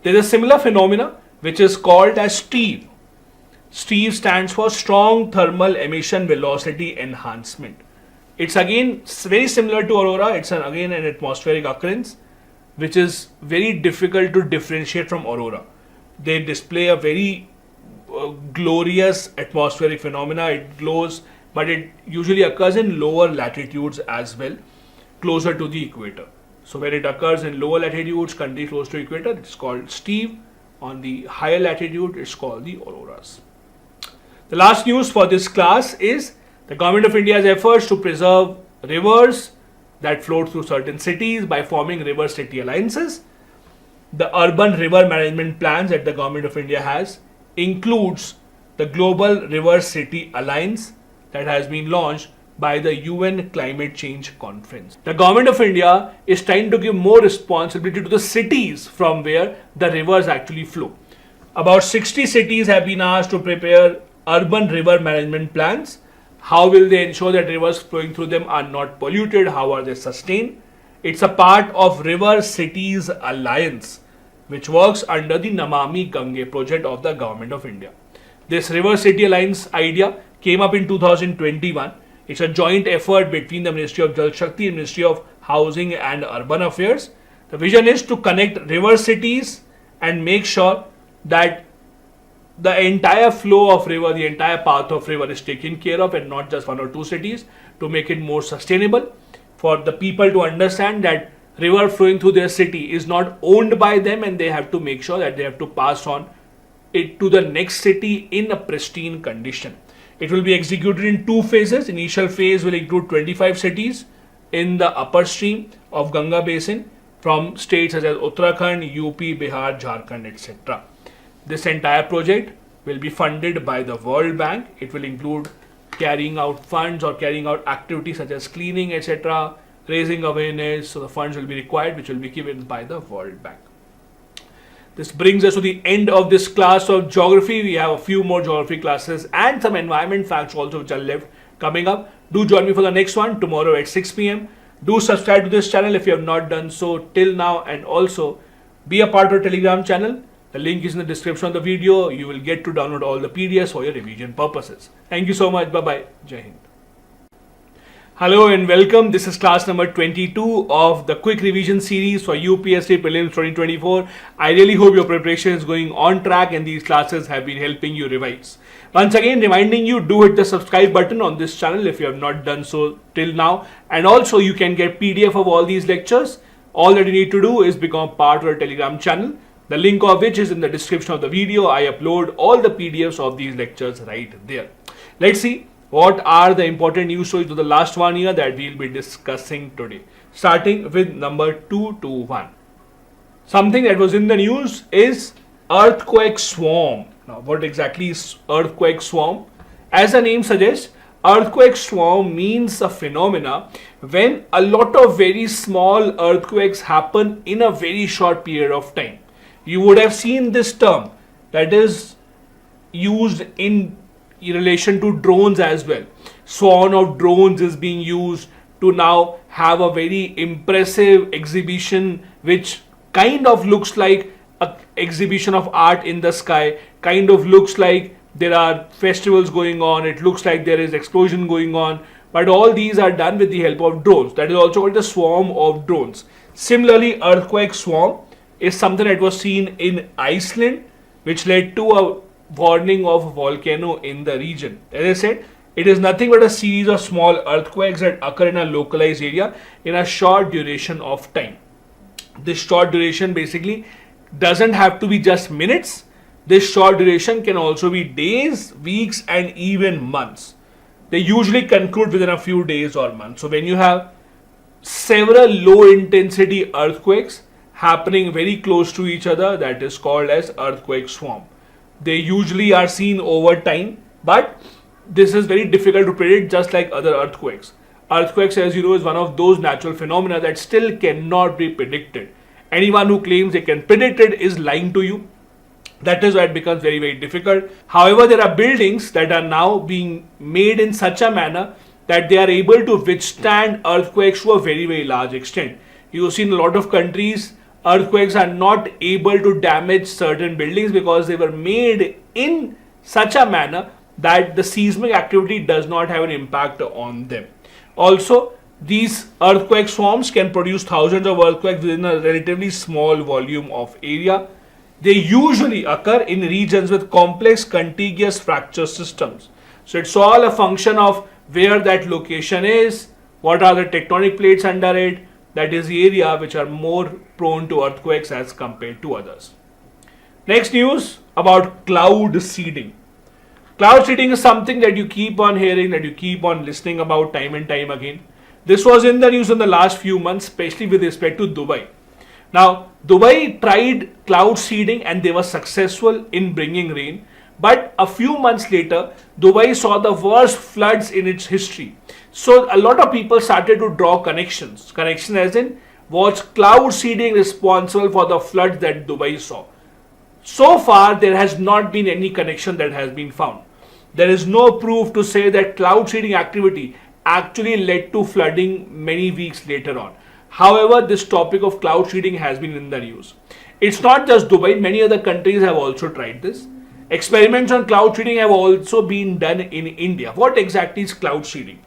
There is a similar phenomena which is called as STEVE. STEVE stands for Strong Thermal Emission Velocity Enhancement. It's again very similar to aurora. It's again an atmospheric occurrence which is very difficult to differentiate from aurora. They display a very glorious atmospheric phenomena. It glows, but it usually occurs in lower latitudes as well, closer to the equator. So when it occurs in lower latitudes, country close to equator, it's called STEVE. On the higher latitude, it's called the auroras. The last news for this class is the Government of India's efforts to preserve rivers that flow through certain cities by forming river-city alliances. The urban river management plans that the Government of India has includes the Global River City Alliance that has been launched by the UN Climate Change Conference. The Government of India is trying to give more responsibility to the cities from where the rivers actually flow. About 60 cities have been asked to prepare urban river management plans. How will they ensure that rivers flowing through them are not polluted? How are they sustained? It's a part of River Cities Alliance, which works under the Namami Gange project of the Government of India. This River City Alliance idea came up in 2021. It's a joint effort between the Ministry of Jal Shakti and Ministry of Housing and Urban Affairs. The vision is to connect river cities and make sure that the entire flow of river, the entire path of river is taken care of and not just one or two cities, to make it more sustainable, for the people to understand that river flowing through their city is not owned by them and they have to make sure that they have to pass on it to the next city in a pristine condition. It will be executed in 2 phases. Initial phase will include 25 cities in the upper stream of Ganga Basin from states such as Uttarakhand, UP, Bihar, Jharkhand, etc. This entire project will be funded by the World Bank. It will include carrying out funds or carrying out activities such as cleaning, etc., raising awareness. So the funds will be required, which will be given by the World Bank. This brings us to the end of this class of geography. We have a few more geography classes and some environment facts also which are left coming up. Do join me for the next one tomorrow at 6 p.m. Do subscribe to this channel if you have not done so till now, and also be a part of our Telegram channel. The link is in the description of the video. You will get to download all the PDFs for your revision purposes. Thank you so much. Bye-bye. Jai Hind. Hello and welcome. This is class number 22 of the Quick Revision Series for UPSC Prelims 2024. I really hope your preparation is going on track and these classes have been helping you revise. Once again, reminding you, do hit the subscribe button on this channel if you have not done so till now. And also you can get PDF of all these lectures. All that you need to do is become part of our Telegram channel, the link of which is in the description of the video. I upload all the PDFs of these lectures right there. Let's see what are the important news stories of the last 1 year that we will be discussing today. Starting with number 221. Something that was in the news is earthquake swarm. Now, what exactly is earthquake swarm? As the name suggests, earthquake swarm means a phenomena when a lot of very small earthquakes happen in a very short period of time. You would have seen this term that is used in relation to drones as well. Swarm of drones is being used to now have a very impressive exhibition which kind of looks like an exhibition of art in the sky, kind of looks like there are festivals going on, it looks like there is explosion going on, but all these are done with the help of drones. That is also called the swarm of drones. Similarly, earthquake swarm is something that was seen in Iceland, which led to a warning of a volcano in the region. As I said, it is nothing but a series of small earthquakes that occur in a localized area in a short duration of time. This short duration basically doesn't have to be just minutes. This short duration can also be days, weeks, and even months. They usually conclude within a few days or months. So when you have several low intensity earthquakes happening very close to each other, that is called as earthquake swarm. They usually are seen over time, but this is very difficult to predict, just like other earthquakes. Earthquakes, as you know, is one of those natural phenomena that still cannot be predicted. Anyone who claims they can predict it is lying to you. That is why it becomes very, very difficult. However, there are buildings that are now being made in such a manner that they are able to withstand earthquakes to a very, very large extent. You've seen a lot of countries, earthquakes are not able to damage certain buildings because they were made in such a manner that the seismic activity does not have an impact on them. Also, these earthquake swarms can produce thousands of earthquakes within a relatively small volume of area. They usually occur in regions with complex contiguous fracture systems. So it's all a function of where that location is, what are the tectonic plates under it. That is the area which are more prone to earthquakes as compared to others. Next news about cloud seeding. Cloud seeding is something that you keep on hearing, that you keep on listening about time and time again. This was in the news in the last few months, especially with respect to Dubai. Now, Dubai tried cloud seeding and they were successful in bringing rain. But a few months later, Dubai saw the worst floods in its history. So a lot of people started to draw connections. Connection as in, was cloud seeding responsible for the floods that Dubai saw? So far, there has not been any connection that has been found. There is no proof to say that cloud seeding activity actually led to flooding many weeks later on. However, this topic of cloud seeding has been in the news. It's not just Dubai, many other countries have also tried this. Experiments on cloud seeding have also been done in India. What exactly is cloud seeding?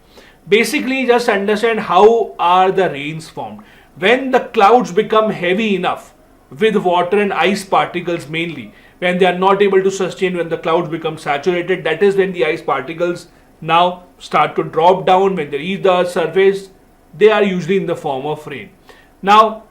Basically, just understand how are the rains formed. When the clouds become heavy enough with water and ice particles mainly, when they are not able to sustain, when the clouds become saturated, that is when the ice particles now start to drop down. When they reach the surface, they are usually in the form of rain. Now,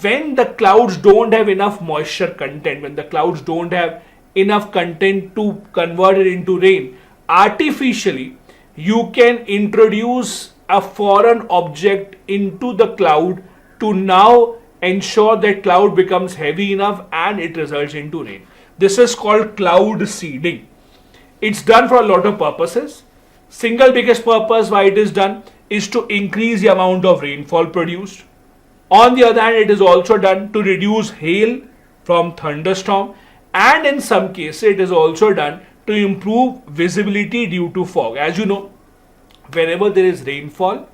when the clouds don't have enough moisture content, when the clouds don't have enough content to convert it into rain, artificially you can introduce a foreign object into the cloud to now ensure that cloud becomes heavy enough and it results into rain. This is called cloud seeding. It's done for a lot of purposes. Single biggest purpose why it is done is to increase the amount of rainfall produced. On the other hand, it is also done to reduce hail from thunderstorm, and in some cases it is also done to improve visibility due to fog. As you know, wherever there is rainfall,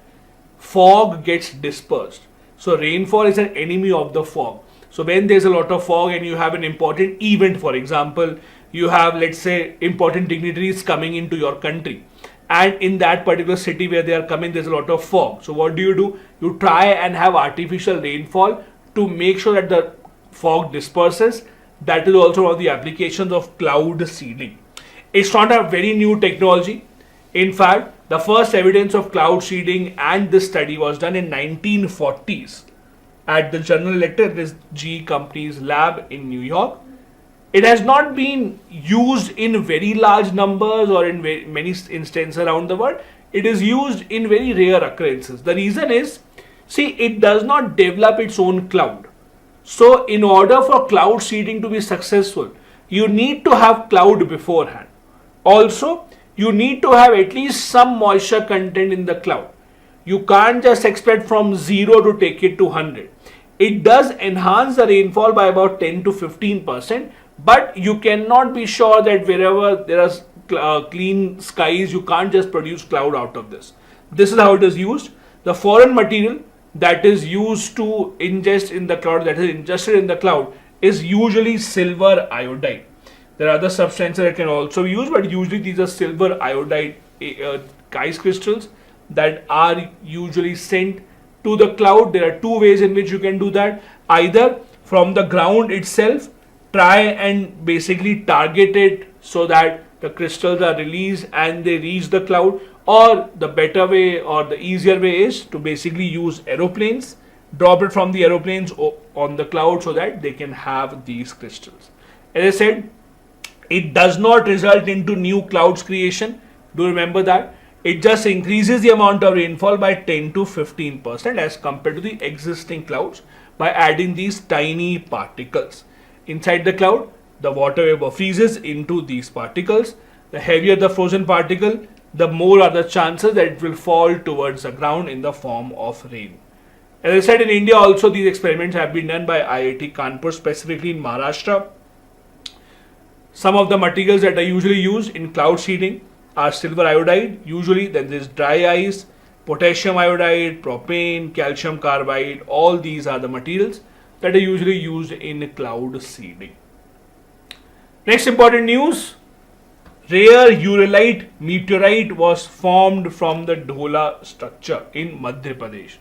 fog gets dispersed. So rainfall is an enemy of the fog. So when there's a lot of fog and you have an important event, for example, you have, let's say, important dignitaries coming into your country, and in that particular city where they are coming, there's a lot of fog. So what do? You try and have artificial rainfall to make sure that the fog disperses. That is also one of the applications of cloud seeding. It's not a very new technology. In fact, the first evidence of cloud seeding and this study was done in 1940s at the General Electric GE company's lab in New York. It has not been used in very large numbers or in many instances around the world. It is used in very rare occurrences. The reason is, see, it does not develop its own cloud. So in order for cloud seeding to be successful, you need to have cloud beforehand. Also, you need to have at least some moisture content in the cloud. You can't just expect from 0 to take it to 100. It does enhance the rainfall by about 10 to 15%, but you cannot be sure that wherever there are clean skies, you can't just produce cloud out of this. This is how it is used. The foreign material that is used to ingest in the cloud, that is ingested in the cloud, is usually silver iodide. There are other substances that can also be used, but usually these are silver iodide ice crystals that are usually sent to the cloud. There are two ways in which you can do that. Either from the ground itself, try and basically target it so that the crystals are released and they reach the cloud, or the better way or the easier way is to basically use aeroplanes, drop it from the aeroplanes on the cloud so that they can have these crystals. As I said, it does not result into new clouds creation. Do remember that. It just increases the amount of rainfall by 10 to 15% as compared to the existing clouds by adding these tiny particles. Inside the cloud, the water vapor freezes into these particles. The heavier the frozen particle, the more are the chances that it will fall towards the ground in the form of rain. As I said, in India also these experiments have been done by IIT Kanpur, specifically in Maharashtra. Some of the materials that are usually used in cloud seeding are silver iodide, usually, then there is dry ice, potassium iodide, propane, calcium carbide. All these are the materials that are usually used in cloud seeding. Next important news, rare uralite meteorite was formed from the Dhola structure in Madhya Pradesh.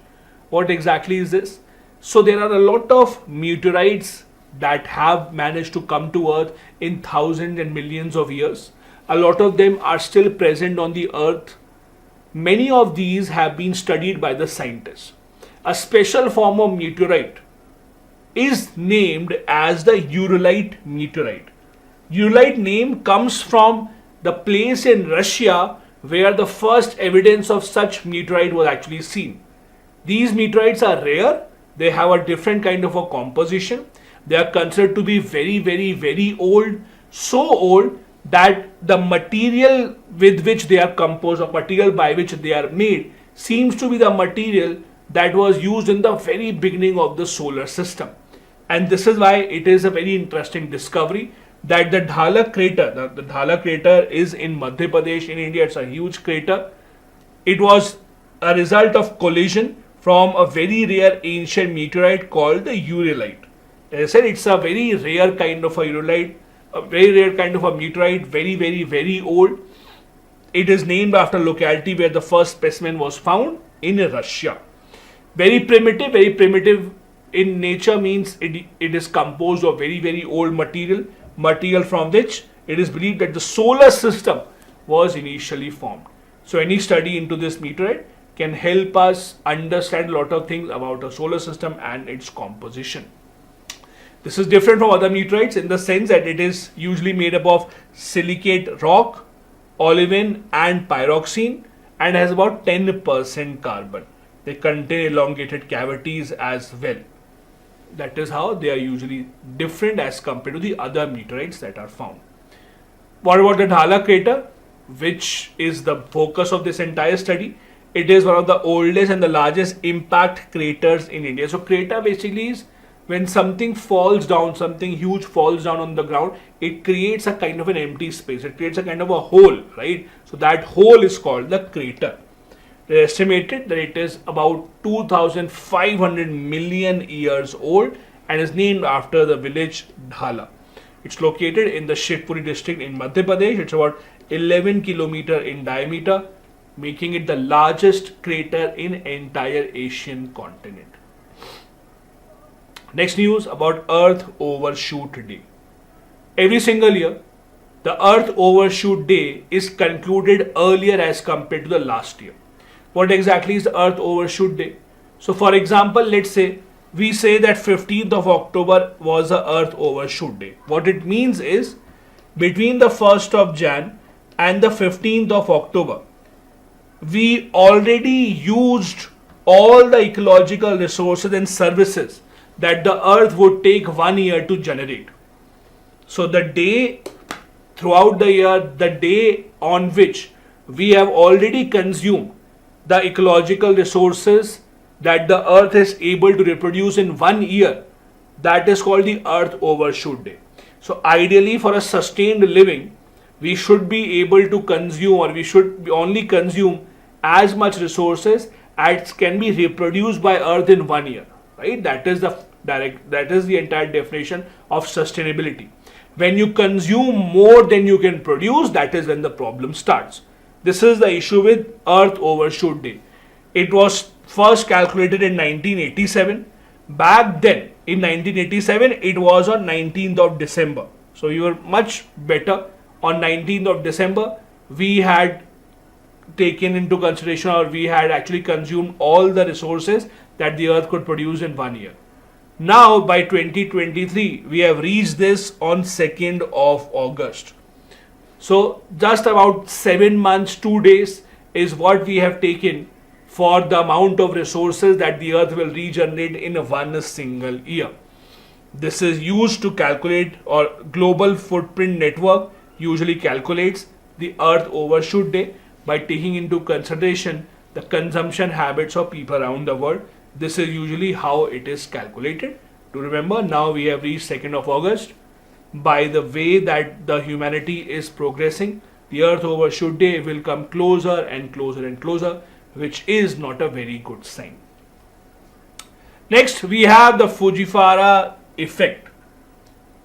What exactly is this? So there are a lot of meteorites that have managed to come to Earth in thousands and millions of years. A lot of them are still present on the Earth. Many of these have been studied by the scientists. A special form of meteorite is named as the uralite meteorite. Uralite name comes from the place in Russia where the first evidence of such meteorite was actually seen. These meteorites are rare. They have a different kind of a composition. They are considered to be very, very, very old. So old that the material with which they are composed, or material by which they are made, seems to be the material that was used in the very beginning of the solar system. And this is why it is a very interesting discovery that the Dhala crater, the Dhala crater is in Madhya Pradesh in India. It's a huge crater. It was a result of collision from a very rare ancient meteorite called the uralite. As I said, it's a very rare kind of a uralite, a very rare kind of a meteorite, very, very, very old. It is named after a locality where the first specimen was found in Russia. Very primitive in nature means it is composed of very, very old material from which it is believed that the solar system was initially formed. So any study into this meteorite can help us understand a lot of things about a solar system and its composition. This is different from other meteorites in the sense that it is usually made up of silicate rock, olivine and pyroxene, and has about 10% carbon. They contain elongated cavities as well. That is how they are usually different as compared to the other meteorites that are found. What about the Dhala crater, which is the focus of this entire study? It is one of the oldest and the largest impact craters in India. So crater basically is when something falls down, something huge falls down on the ground, it creates a kind of an empty space. It creates a kind of a hole, right? So that hole is called the crater. They estimated that it is about 2,500 million years old and is named after the village Dhala. It's located in the Shivpuri district in Madhya Pradesh. It's about 11 kilometer in diameter, making it the largest crater in entire Asian continent. Next news about Earth Overshoot Day. Every single year, the Earth Overshoot Day is concluded earlier as compared to the last year. What exactly is the Earth Overshoot Day? So for example, let's say we say that 15th of October was the Earth Overshoot Day. What it means is between the 1st of Jan and the 15th of October, we already used all the ecological resources and services that the earth would take 1 year to generate. So the day throughout the year, the day on which we have already consumed the ecological resources that the earth is able to reproduce in 1 year, that is called the Earth Overshoot Day. So ideally for a sustained living, we should be able to consume, or we should only consume as much resources as can be reproduced by earth in 1 year, right? That is the entire definition of sustainability. When you consume more than you can produce, that is when the problem starts. This is the issue with Earth Overshoot Day. It was first calculated in 1987. Back then, in 1987, it was on 19th of December. So you were much better. On 19th of December, we had taken into consideration, or we had actually consumed all the resources that the earth could produce in 1 year. Now by 2023, we have reached this on 2nd of August. So just about 7 months, 2 days is what we have taken for the amount of resources that the earth will regenerate in one single year. This is used to calculate, or Global Footprint Network usually calculates the Earth Overshoot Day by taking into consideration the consumption habits of people around the world. This is usually how it is calculated. To remember, now we have reached 2nd of August. By the way that the humanity is progressing, the Earth Overshoot Day will come closer and closer and closer, which is not a very good sign. Next, we have the Fujiwara effect.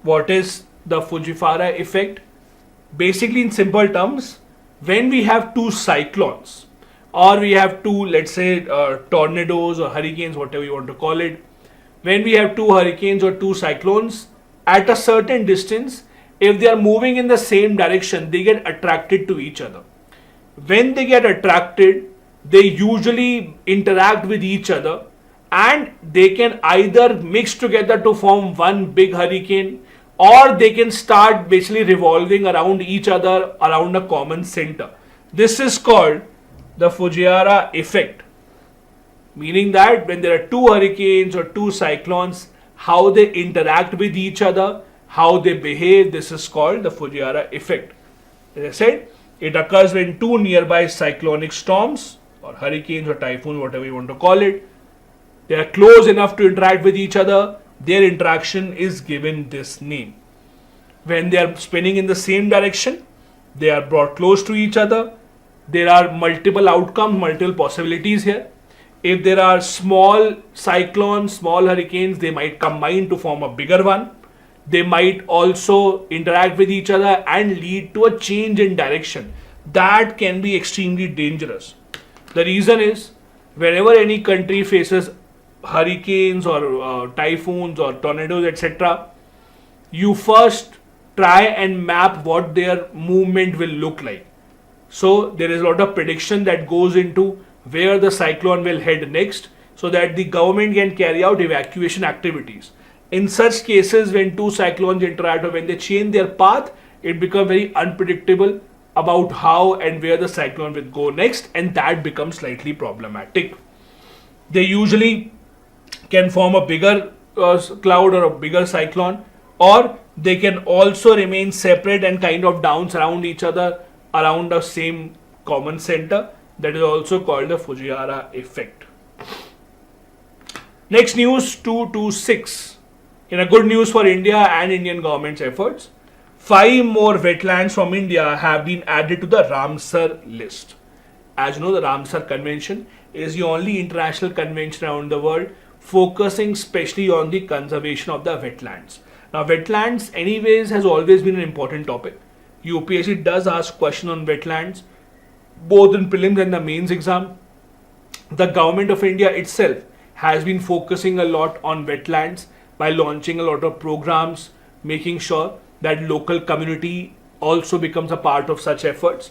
What is the Fujiwara effect? Basically, in simple terms, when we have two cyclones, or we have two, let's say, tornadoes or hurricanes, whatever you want to call it, when we have two hurricanes or two cyclones at a certain distance, if they are moving in the same direction, they get attracted to each other. When they get attracted, they usually interact with each other, and they can either mix together to form one big hurricane, or they can start basically revolving around each other around a common center. This is called the Fujiwara effect, meaning that when there are two hurricanes or two cyclones, how they interact with each other, how they behave, this is called the Fujiwara effect. As I said, it occurs when two nearby cyclonic storms or hurricanes or typhoons, whatever you want to call it, they are close enough to interact with each other. Their interaction is given this name. When they are spinning in the same direction, they are brought close to each other. There are multiple outcomes, multiple possibilities here. If there are small cyclones, small hurricanes, they might combine to form a bigger one. They might also interact with each other and lead to a change in direction. That can be extremely dangerous. The reason is, whenever any country faces hurricanes or typhoons or tornadoes, etc., you first try and map what their movement will look like. So there is a lot of prediction that goes into where the cyclone will head next, so that the government can carry out evacuation activities. In such cases, when two cyclones interact or when they change their path, it becomes very unpredictable about how and where the cyclone will go next, and that becomes slightly problematic. They usually can form a bigger cloud or a bigger cyclone, or they can also remain separate and kind of dance around each other around the same common center. That is also called the Fujiwara effect. Next news 226. In a good news for India and Indian government's efforts, 5 more wetlands from India have been added to the Ramsar list. As you know, the Ramsar Convention is the only international convention around the world focusing specially on the conservation of the wetlands. Now, wetlands anyways has always been an important topic. UPSC does ask questions on wetlands, both in prelims and the mains exam. The government of India itself has been focusing a lot on wetlands by launching a lot of programs, making sure that local community also becomes a part of such efforts.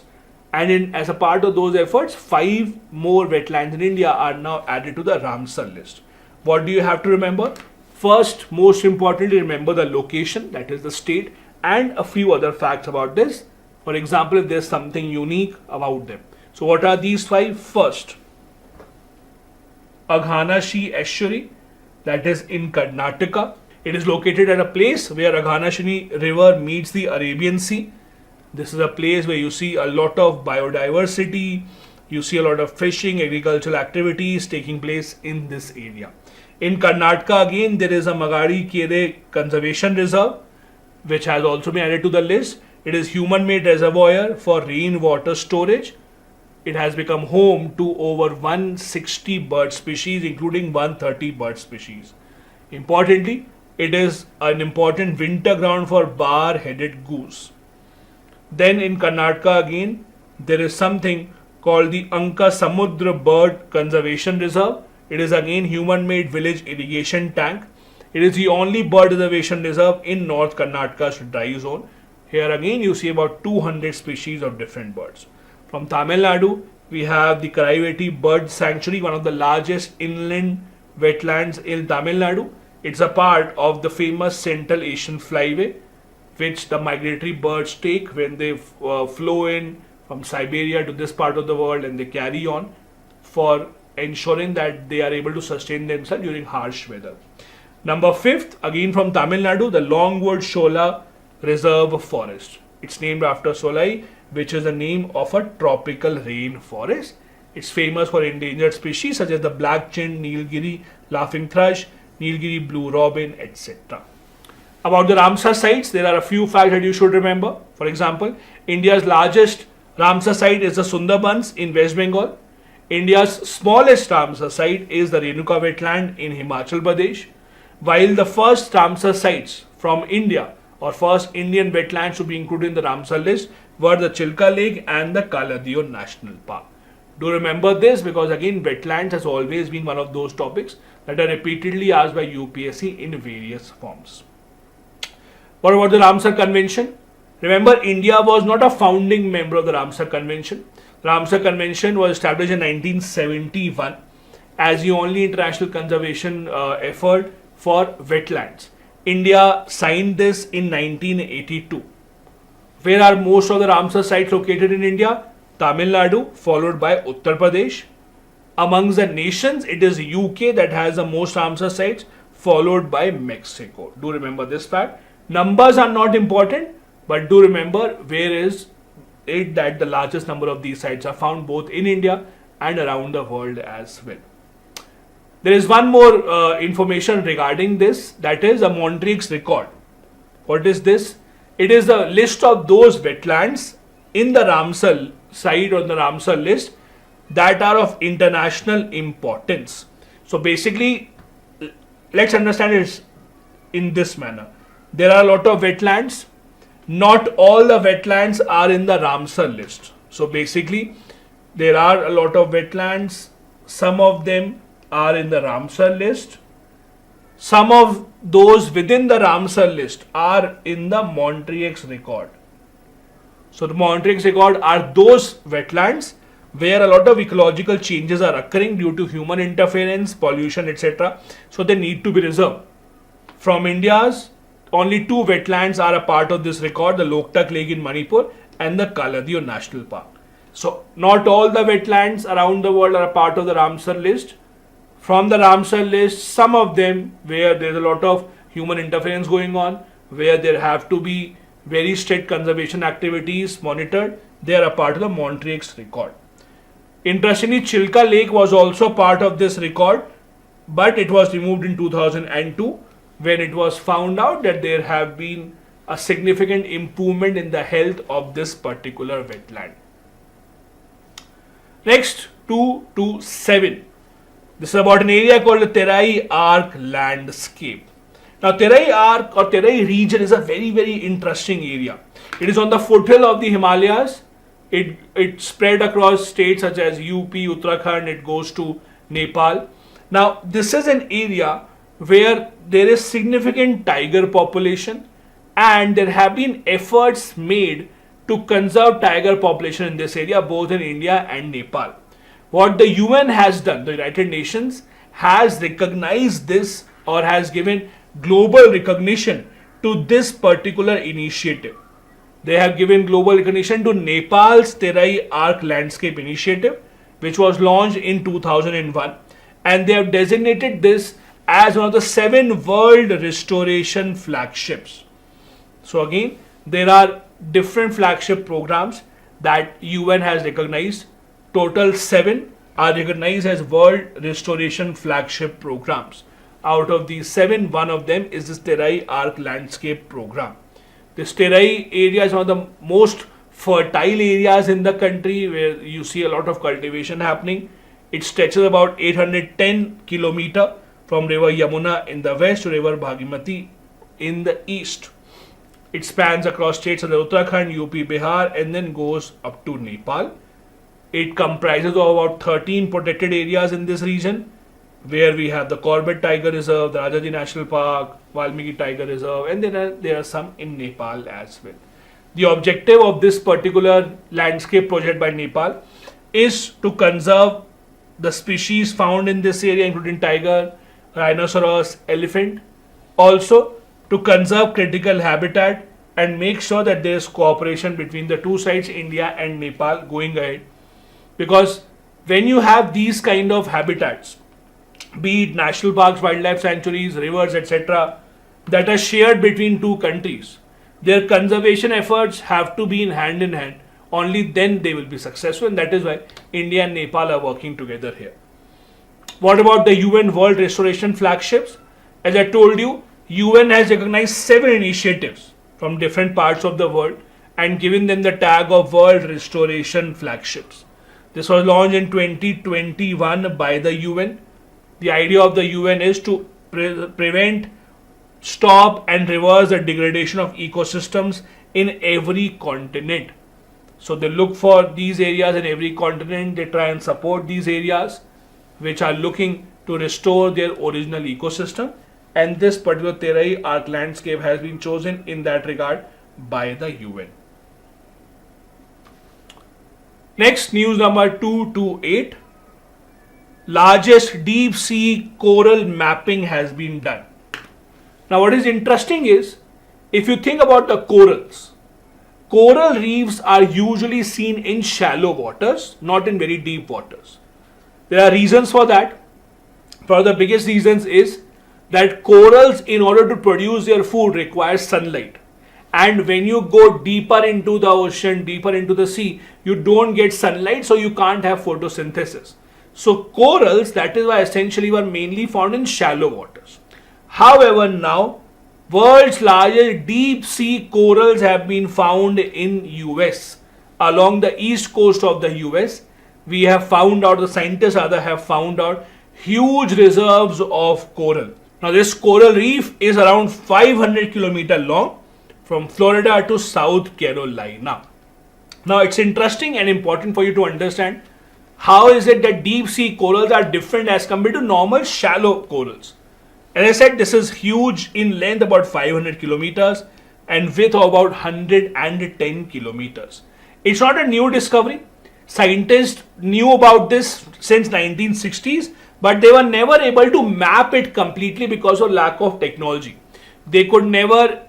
And as a part of those efforts, 5 more wetlands in India are now added to the Ramsar list. What do you have to remember? First, most importantly, remember the location, that is the state, and a few other facts about this. For example, if there's something unique about them. So what are these 5? First, Aghanashi estuary, that is in Karnataka. It is located at a place where Aghanashi river meets the Arabian Sea. This is a place where you see a lot of biodiversity, you see a lot of fishing, agricultural activities taking place in this area. In Karnataka again, there is a Magadi Kere Conservation Reserve, which has also been added to the list. It is human-made reservoir for rainwater storage. It has become home to over 160 bird species, including 130 bird species. Importantly, it is an important winter ground for bar-headed goose. Then in Karnataka again, there is something called the Anka Samudra Bird Conservation Reserve. It is again human-made village irrigation tank. It is the only bird reservation reserve in North Karnataka's dry zone. Here again you see about 200 species of different birds. From Tamil Nadu, we have the Karaiveti Bird Sanctuary, one of the largest inland wetlands in Tamil Nadu. It's a part of the famous Central Asian Flyway, which the migratory birds take when they flow in from Siberia to this part of the world, and they carry on for ensuring that they are able to sustain themselves during harsh weather. Number 5th, again from Tamil Nadu, the Longwood Shola Reserve Forest. It's named after Solai, which is the name of a tropical rainforest. It's famous for endangered species such as the black-chinned Nilgiri laughing thrush, Nilgiri blue robin, etc. About the Ramsar sites, there are a few facts that you should remember. For example, India's largest Ramsar site is the Sundarbans in West Bengal. India's smallest Ramsar site is the Renuka wetland in Himachal Pradesh. While the first Ramsar sites from India or first Indian wetlands to be included in the Ramsar list were the Chilka Lake and the Kaladiyo National Park. Do remember this, because again wetlands has always been one of those topics that are repeatedly asked by UPSC in various forms. What about the Ramsar Convention? Remember, India was not a founding member of the Ramsar Convention. The Ramsar Convention was established in 1971 as the only international conservation effort for wetlands. India signed this in 1982. Where are most of the Ramsar sites located in India? Tamil Nadu, followed by Uttar Pradesh. Amongst the nations, it is UK that has the most Ramsar sites, followed by Mexico. Do remember this fact. Numbers are not important, but do remember where is it that the largest number of these sites are found both in India and around the world as well. There is one more information regarding this, that is a Montreux record. What is this? It is the list of those wetlands in the Ramsar site or the Ramsar list that are of international importance. So basically, let's understand it in this manner. There are a lot of wetlands. Not all the wetlands are in the Ramsar list. So basically, there are a lot of wetlands. Some of them are in the Ramsar list. Some of those within the Ramsar list are in the Montreux record. So the Montreux record are those wetlands where a lot of ecological changes are occurring due to human interference, pollution, etc. So they need to be reserved. From India's, only 2 wetlands are a part of this record, the Loktak Lake in Manipur and the Kaladiyo National Park. So not all the wetlands around the world are a part of the Ramsar list. From the Ramsar list, some of them where there is a lot of human interference going on, where there have to be very strict conservation activities monitored, they are a part of the Montreux record. Interestingly, Chilka Lake was also part of this record, but it was removed in 2002 when it was found out that there have been a significant improvement in the health of this particular wetland. Next, 2 to 7. This is about an area called the Terai Arc landscape. Now, Terai Arc or Terai region is a very, very interesting area. It is on the foothill of the Himalayas. It spread across states such as UP, Uttarakhand, it goes to Nepal. Now, this is an area where there is significant tiger population and there have been efforts made to conserve tiger population in this area, both in India and Nepal. What the UN has done, the United Nations, has recognized this or has given global recognition to this particular initiative. They have given global recognition to Nepal's Terai Arc Landscape Initiative, which was launched in 2001, and they have designated this as one of the 7 world restoration flagships. So again, there are different flagship programs that UN has recognized. Total 7 are recognized as world restoration flagship programs. Out of these 7, one of them is this Terai Arc Landscape program. This Terai area is one of the most fertile areas in the country where you see a lot of cultivation happening. It stretches about 810 kilometers from river Yamuna in the west to river Bhagimati in the east. It spans across states of Uttarakhand, UP, Bihar and then goes up to Nepal. It comprises of about 13 protected areas in this region, where we have the Corbett Tiger Reserve, the Rajaji National Park, Valmiki Tiger Reserve, and then there are some in Nepal as well. The objective of this particular landscape project by Nepal is to conserve the species found in this area, including tiger, rhinoceros, elephant. Also, to conserve critical habitat and make sure that there is cooperation between the two sides, India and Nepal, going ahead. Because when you have these kind of habitats, be it national parks, wildlife sanctuaries, rivers, etc., that are shared between two countries, their conservation efforts have to be in hand. Only then they will be successful, and that is why India and Nepal are working together here. What about the UN World Restoration Flagships? As I told you, UN has recognized 7 initiatives from different parts of the world and given them the tag of World Restoration Flagships. This was launched in 2021 by the UN. The idea of the UN is to prevent, stop and reverse the degradation of ecosystems in every continent. So they look for these areas in every continent, they try and support these areas which are looking to restore their original ecosystem, and this particular Terai Arc landscape has been chosen in that regard by the UN. Next, news number 228. Largest deep sea coral mapping has been done. Now what is interesting is, if you think about the corals, coral reefs are usually seen in shallow waters, not in very deep waters. There are reasons for that. One of the biggest reasons is that corals, in order to produce their food, require sunlight. And when you go deeper into the ocean, deeper into the sea, you don't get sunlight, so you can't have photosynthesis. So corals, that is why essentially were mainly found in shallow waters. However, now world's largest deep sea corals have been found in US. Along the east coast of the US, we have found out, the scientists rather have found out, huge reserves of coral. Now this coral reef is around 500 kilometers long from Florida to South Carolina. Now it's interesting and important for you to understand how is it that deep sea corals are different as compared to normal shallow corals. As I said, this is huge in length, about 500 kilometers, and width of about 110 kilometers. It's not a new discovery. Scientists knew about this since 1960s, but they were never able to map it completely because of lack of technology. they could never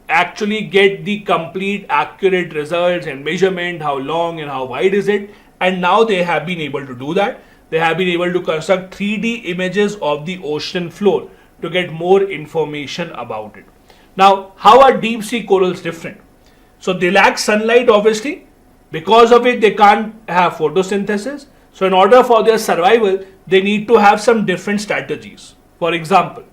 actually get the complete accurate results and measurement, how long and how wide is it, and now they have been able to do that. They have been able to construct 3D images of the ocean floor to get more information about it. Now, how are deep sea corals different? So they lack sunlight, obviously. Because of it, they can't have photosynthesis. So in order for their survival, they need to have some different strategies. For example,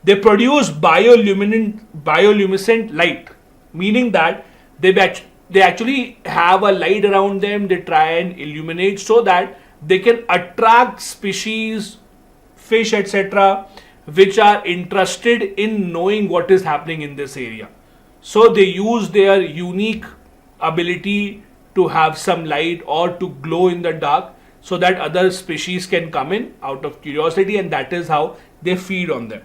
they produce bioluminescent light, meaning that they actually have a light around them. They try and illuminate so that they can attract species, fish, etc., which are interested in knowing what is happening in this area. So they use their unique ability to have some light or to glow in the dark so that other species can come in out of curiosity, and that is how they feed on them.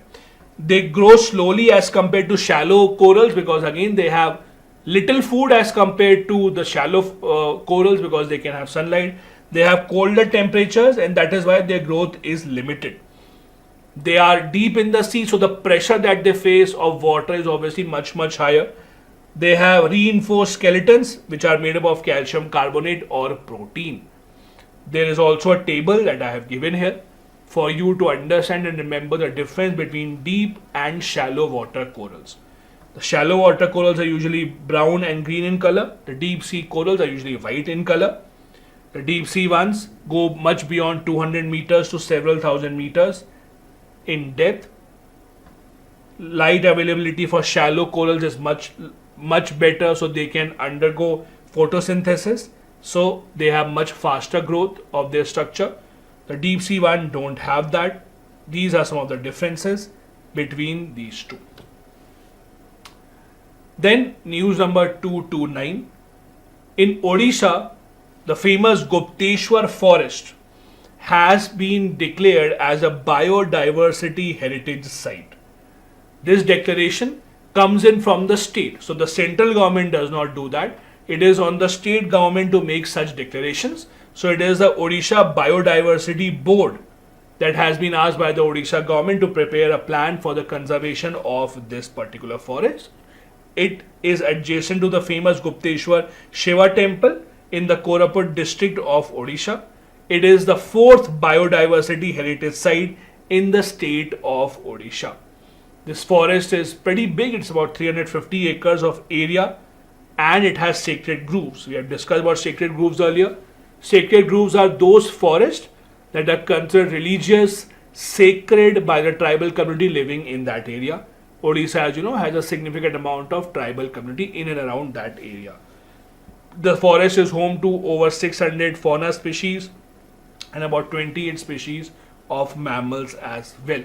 They grow slowly as compared to shallow corals because again they have little food as compared to the shallow corals because they can have sunlight. They have colder temperatures and that is why their growth is limited. They are deep in the sea, so the pressure that they face of water is obviously much higher. They have reinforced skeletons which are made up of calcium carbonate or protein. There is also a table that I have given here for you to understand and remember the difference between deep and shallow water corals. The shallow water corals are usually brown and green in color. The deep sea corals are usually white in color. The deep sea ones go much beyond 200 meters to several thousand meters in depth. Light availability for shallow corals is much better, so they can undergo photosynthesis, so they have much faster growth of their structure. The deep sea one don't have that. These are some of the differences between these two. Then news number 229. In Odisha, the famous Gupteshwar forest has been declared as a biodiversity heritage site. This declaration comes in from the state. So the central government does not do that. It is on the state government to make such declarations. So it is the Odisha Biodiversity Board that has been asked by the Odisha government to prepare a plan for the conservation of this particular forest. It is adjacent to the famous Gupteshwar Shiva temple in the Koraput district of Odisha. It is the 4th biodiversity heritage site in the state of Odisha. This forest is pretty big. It's about 350 acres of area and it has sacred groves. We have discussed about sacred groves earlier. Sacred groves are those forests that are considered religious, sacred by the tribal community living in that area. Odisha, as you know, has a significant amount of tribal community in and around that area. The forest is home to over 600 fauna species and about 28 species of mammals as well.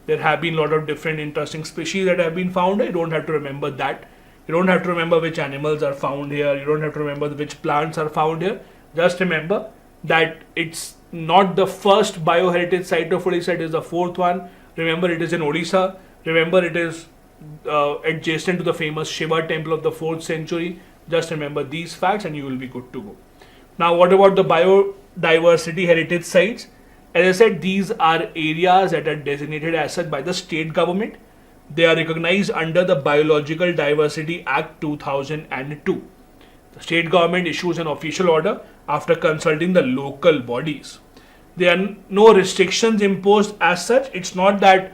There have been a lot of different interesting species that have been found. You don't have to remember that. You don't have to remember which animals are found here. You don't have to remember which plants are found here. Just remember that it's not the first bioheritage site of Odisha. It is the 4th one. Remember, it is in Odisha. Remember, it is adjacent to the famous Shiva temple of the 4th century. Just remember these facts and you will be good to go. Now, what about the biodiversity heritage sites? As I said, these are areas that are designated as such by the state government. They are recognized under the Biological Diversity Act 2002. The state government issues an official order after consulting the local bodies. There are no restrictions imposed as such. It's not that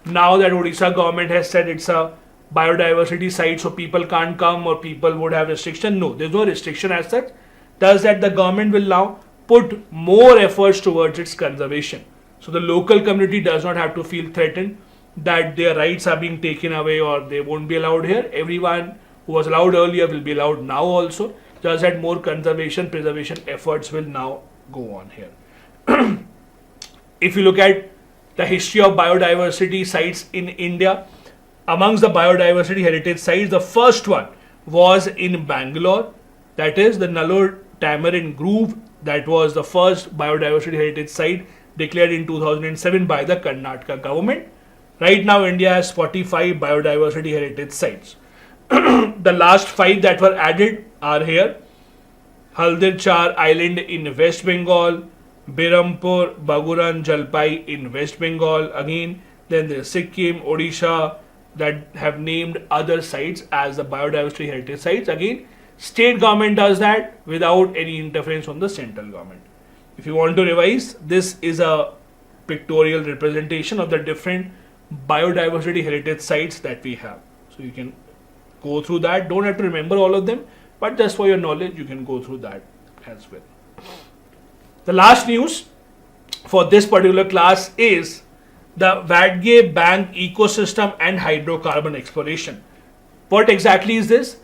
now that Odisha government has said it's a biodiversity site so people can't come or people would have restriction. No, there's no restriction as such. Thus that the government will now put more efforts towards its conservation. So the local community does not have to feel threatened that their rights are being taken away or they won't be allowed here. Everyone who was allowed earlier will be allowed now also. Just that more preservation efforts will now go on here. If you look at the history of biodiversity sites in India, amongst the biodiversity heritage sites, the first one was in Bangalore. That is the Nallur Tamarind Grove. That was the first biodiversity heritage site declared in 2007 by the Karnataka government. Right now, India has 45 biodiversity heritage sites. The last 5 that were added are here. Haldirchar Island in West Bengal, Birampur, Baguran, Jalpai in West Bengal again. Then there's Sikkim, Odisha, that have named other sites as the biodiversity heritage sites. Again, state government does that without any interference from the central government. If you want to revise, this is a pictorial representation of the different biodiversity heritage sites that we have. So you can go through that. Don't have to remember all of them, but just for your knowledge, you can go through that as well. The last news for this particular class is the Vadge Bank ecosystem and hydrocarbon exploration. What exactly is this?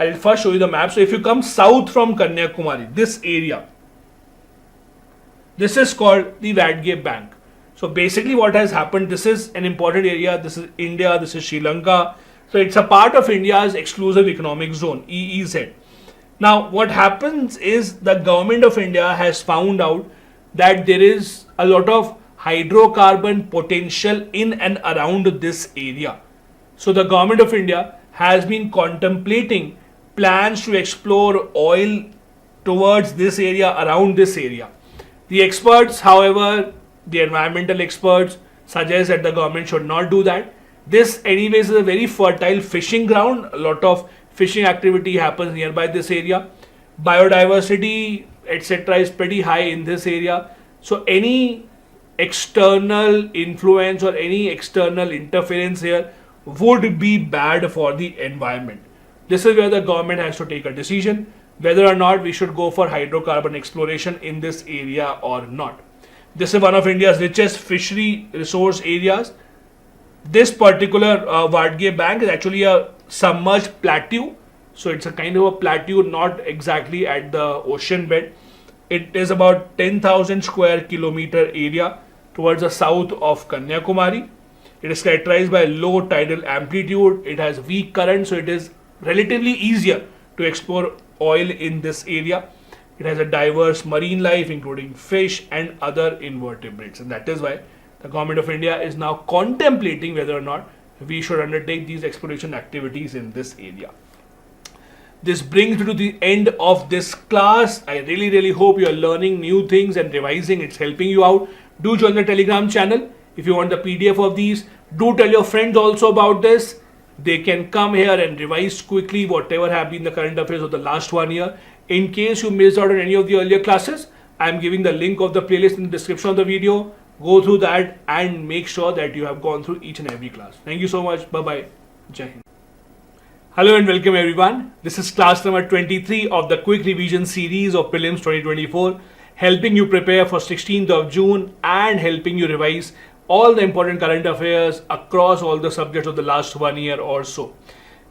I'll first show you the map. So if you come south from Kanyakumari, this area, this is called the Vadge Bank. So basically what has happened, this is an important area. This is India, this is Sri Lanka. So it's a part of India's exclusive economic zone, EEZ. Now what happens is the government of India has found out that there is a lot of hydrocarbon potential in and around this area. So the government of India has been contemplating plans to explore oil towards this area, around this area. The experts, however, the environmental experts suggest that the government should not do that. This anyways is a very fertile fishing ground. A lot of fishing activity happens nearby this area. Biodiversity, etc. is pretty high in this area. So any external influence or any external interference here would be bad for the environment. This is where the government has to take a decision whether or not we should go for hydrocarbon exploration in this area or not. This is one of India's richest fishery resource areas. This particular Vadge Bank is actually a submerged plateau. So it's a kind of a plateau, not exactly at the ocean bed. It is about 10,000 square kilometer area towards the south of Kanyakumari. It is characterized by low tidal amplitude. It has weak current, so it is relatively easier to explore oil in this area. It has a diverse marine life, including fish and other invertebrates, and that is why the government of India is now contemplating whether or not we should undertake these exploration activities in this area. This brings me to the end of this class. I really hope you are learning new things and revising. It's helping you out. Do join the Telegram channel. If you want the PDF of these, do tell your friends also about this. They can come here and revise quickly whatever have been the current affairs of the last 1 year. In case you missed out on any of the earlier classes, I am giving the link of the playlist in the description of the video. Go through that and make sure that you have gone through each and every class. Thank you so much. Bye-bye. Jai Hind. Hello and welcome everyone. This is class number 23 of the Quick Revision Series of Prelims 2024, helping you prepare for 16th of June and helping you revise all the important current affairs across all the subjects of the last 1 year or so.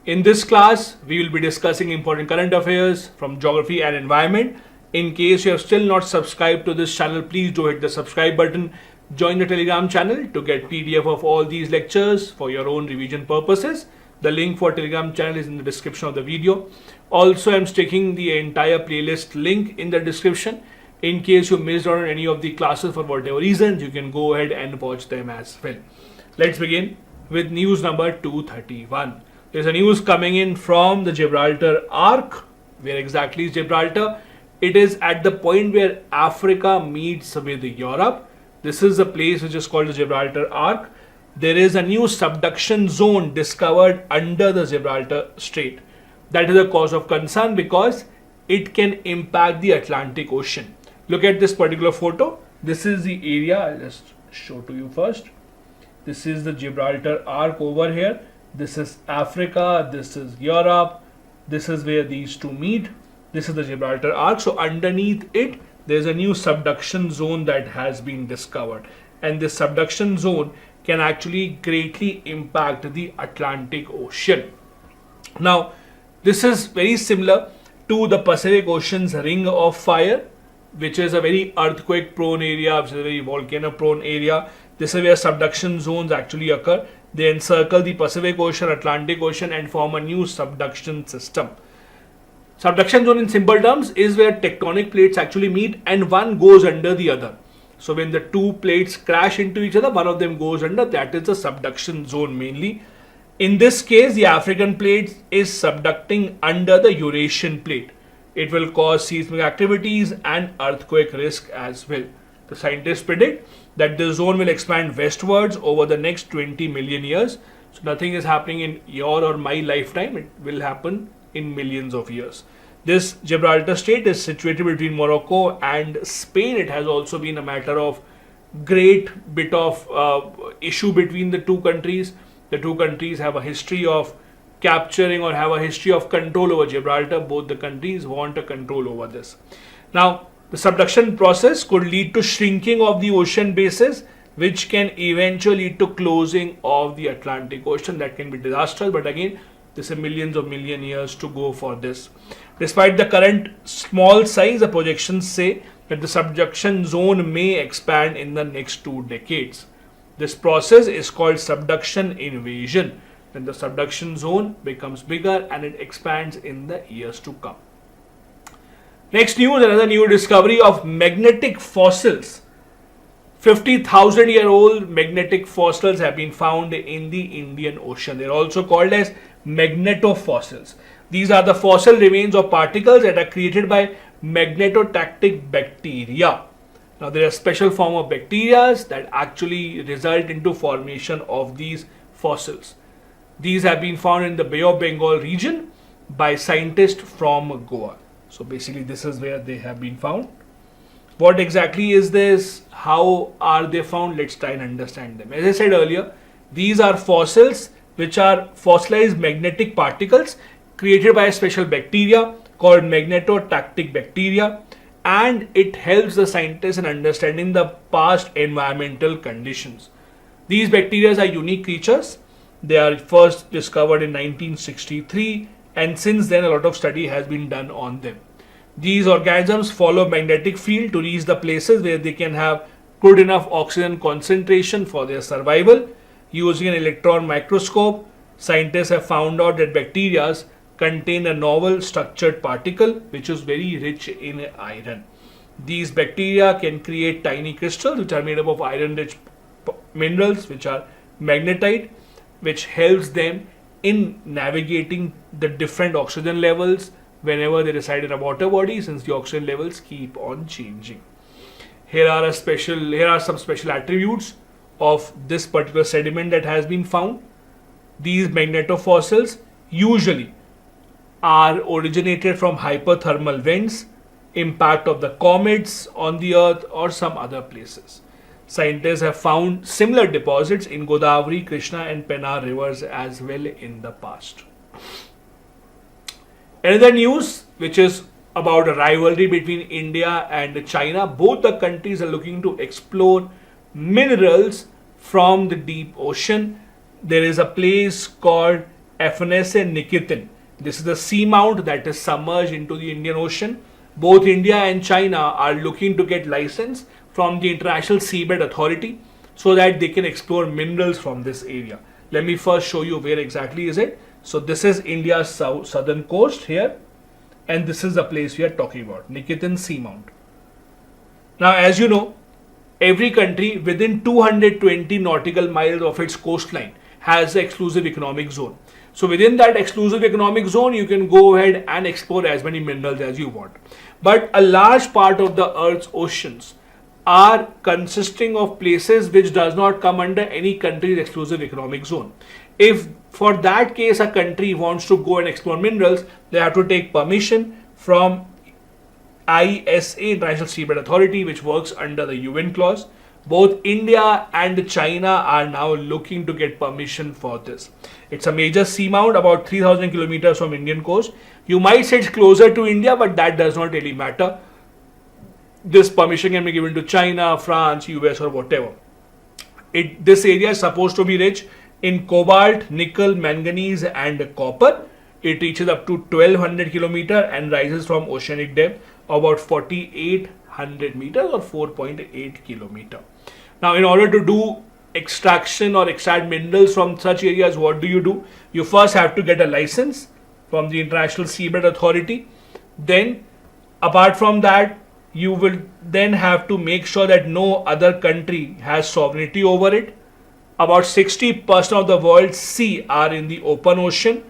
In this class, we will be discussing important current affairs from geography and environment. In case you have still not subscribed to this channel, please do hit the subscribe button. Join the Telegram channel to get PDF of all these lectures for your own revision purposes. The link for Telegram channel is in the description of the video. Also, I'm sticking the entire playlist link in the description. In case you missed out on any of the classes for whatever reasons, you can go ahead and watch them as well. Let's begin with news number 231. There's a news coming in from the Gibraltar Arc. Where exactly is Gibraltar? It is at the point where Africa meets with Europe. This is a place which is called the Gibraltar Arc. There is a new subduction zone discovered under the Gibraltar Strait. That is a cause of concern because it can impact the Atlantic Ocean. Look at this particular photo. This is the area. I'll just show to you first. This is the Gibraltar Arc over here. This is Africa. This is Europe. This is where these two meet. This is the Gibraltar Arc. So underneath it, there's a new subduction zone that has been discovered. And this subduction zone can actually greatly impact the Atlantic Ocean. Now, this is very similar to the Pacific Ocean's Ring of Fire, which is a very earthquake prone area, which is a very volcano prone area. This is where subduction zones actually occur. They encircle the Pacific Ocean, Atlantic Ocean and form a new subduction system. Subduction zone in simple terms is where tectonic plates actually meet and one goes under the other. So when the two plates crash into each other, one of them goes under. That is the subduction zone mainly. In this case, the African plate is subducting under the Eurasian plate. It will cause seismic activities and earthquake risk as well. The scientists predict that the zone will expand westwards over the next 20 million years. So nothing is happening in your or my lifetime. It will happen in millions of years. This Gibraltar Strait is situated between Morocco and Spain. It has also been a matter of great bit of issue between the two countries. The two countries have a history of capturing or have a history of control over Gibraltar. Both the countries want a control over this. Now, the subduction process could lead to shrinking of the ocean bases, which can eventually lead to closing of the Atlantic Ocean. That can be disastrous, but again, this is millions of million years to go for this. Despite the current small size, the projections say that the subduction zone may expand in the next 2 decades. This process is called subduction invasion. Then the subduction zone becomes bigger and it expands in the years to come. Next news, another new discovery of magnetic fossils. 50,000-year-old magnetic fossils have been found in the Indian Ocean. They are also called as magnetofossils. These are the fossil remains of particles that are created by magnetotactic bacteria. Now, there are special form of bacteria that actually result into formation of these fossils. These have been found in the Bay of Bengal region by scientists from Goa. So basically, this is where they have been found. What exactly is this? How are they found? Let's try and understand them. As I said earlier, these are fossils which are fossilized magnetic particles created by a special bacteria called magnetotactic bacteria, and it helps the scientists in understanding the past environmental conditions. These bacteria are unique creatures. They are first discovered in 1963, and since then a lot of study has been done on them. These organisms follow magnetic field to reach the places where they can have good enough oxygen concentration for their survival. Using an electron microscope, scientists have found out that bacteria contain a novel structured particle which is very rich in iron. These bacteria can create tiny crystals which are made up of iron-rich minerals which are magnetite, which helps them in navigating the different oxygen levels whenever they reside in a water body, since the oxygen levels keep on changing. Here are some special attributes of this particular sediment that has been found. These magnetofossils usually are originated from hyperthermal vents, impact of the comets on the earth, or some other places. Scientists have found similar deposits in Godavari, Krishna and Pennar rivers as well in the past. Another news which is about a rivalry between India and China. Both the countries are looking to explore minerals from the deep ocean. There is a place called FNS Nikitin. This is the seamount that is submerged into the Indian Ocean. Both India and China are looking to get license from the International Seabed Authority so that they can explore minerals from this area. Let me first show you where exactly is it. So this is India's southern coast here, and this is the place we are talking about, Nikitin Seamount. Now, as you know, every country within 220 nautical miles of its coastline has an exclusive economic zone. So within that exclusive economic zone, you can go ahead and explore as many minerals as you want. But a large part of the Earth's oceans are consisting of places which does not come under any country's exclusive economic zone. If for that case a country wants to go and explore minerals, they have to take permission from ISA, International Seabed Authority, which works under the UN clause. Both India and China are now looking to get permission for this. It's a major seamount about 3,000 kilometers from Indian coast. You might say it's closer to India, but that does not really matter. This permission can be given to China, France, US or whatever. This area is supposed to be rich in cobalt, nickel, manganese and copper. It reaches up to 1200 kilometers and rises from oceanic depth about 4800 meters or 4.8 kilometers. Now, in order to do extraction or extract minerals from such areas, what do? You first have to get a license from the International Seabed Authority. Then, apart from that, you will then have to make sure that no other country has sovereignty over it. About 60% of the world's sea are in the open ocean,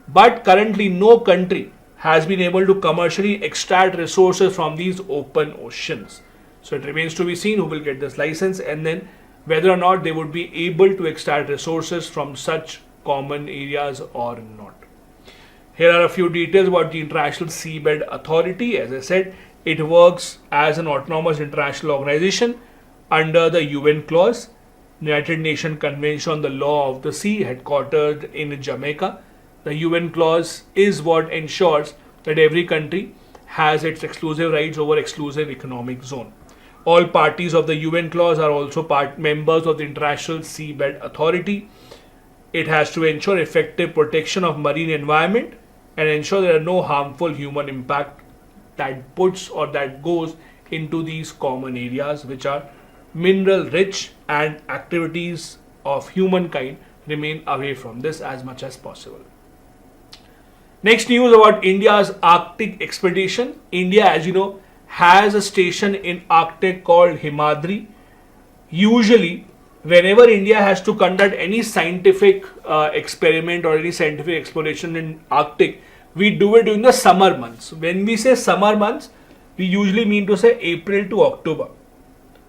but currently no country has been able to commercially extract resources from these open oceans. So it remains to be seen who will get this license and then whether or not they would be able to extract resources from such common areas or not. Here are a few details about the International Seabed Authority. As I said, it works as an autonomous international organization under the UN clause, United Nations Convention on the Law of the Sea, headquartered in Jamaica. The UN clause is what ensures that every country has its exclusive rights over exclusive economic zone. All parties of the UN clause are also members of the International Seabed Authority. It has to ensure effective protection of marine environment and ensure there are no harmful human impact that puts or that goes into these common areas, which are mineral rich, and activities of humankind remain away from this as much as possible. Next news about India's Arctic expedition. India, as you know, has a station in Arctic called Himadri. Usually, whenever India has to conduct any scientific experiment or any scientific exploration in Arctic, we do it during the summer months. When we say summer months, we usually mean to say April to October.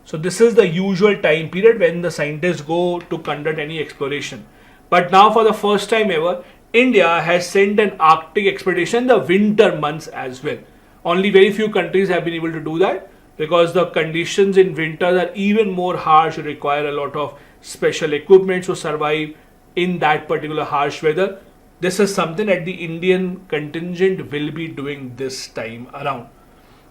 So this is the usual time period when the scientists go to conduct any exploration. But now for the first time ever, India has sent an Arctic expedition in the winter months as well. Only very few countries have been able to do that because the conditions in winter are even more harsh, require a lot of special equipment to survive in that particular harsh weather. This is something that the Indian contingent will be doing this time around.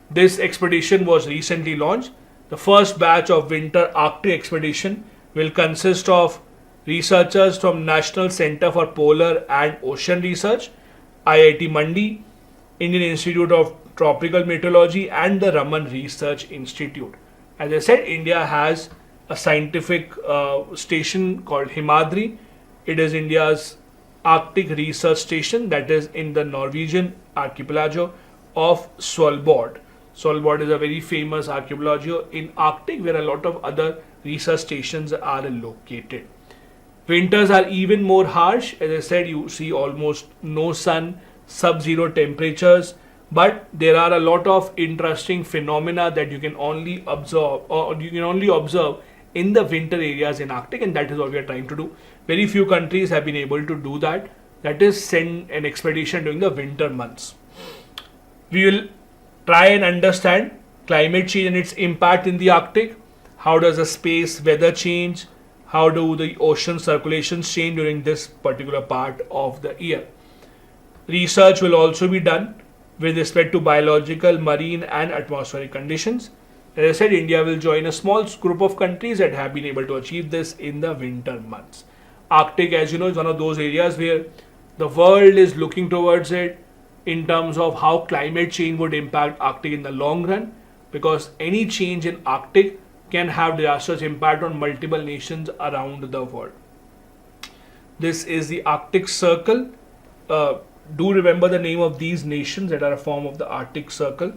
This expedition was recently launched. The first batch of winter Arctic expedition will consist of researchers from National Center for Polar and Ocean Research, IIT Mandi, Indian Institute of Tropical Meteorology, and the Raman Research Institute. As I said, India has a scientific station called Himadri. It is India's Arctic research station that is in the Norwegian archipelago of Svalbard. Svalbard is a very famous archipelago in Arctic where a lot of other research stations are located. Winters are even more harsh. As I said, you see almost no sun, sub-zero temperatures, but there are a lot of interesting phenomena that you can only observe in the winter areas in Arctic, and that is what we are trying to do. Very few countries have been able to do that. That is, send an expedition during the winter months. We will try and understand climate change and its impact in the Arctic. How does the space weather change? How do the ocean circulations change during this particular part of the year? Research will also be done with respect to biological, marine and atmospheric conditions. As I said, India will join a small group of countries that have been able to achieve this in the winter months. Arctic, as you know, is one of those areas where the world is looking towards it in terms of how climate change would impact Arctic in the long run, because any change in Arctic can have disastrous impact on multiple nations around the world. This is the Arctic Circle. Do remember the name of these nations that are a form of the Arctic Circle,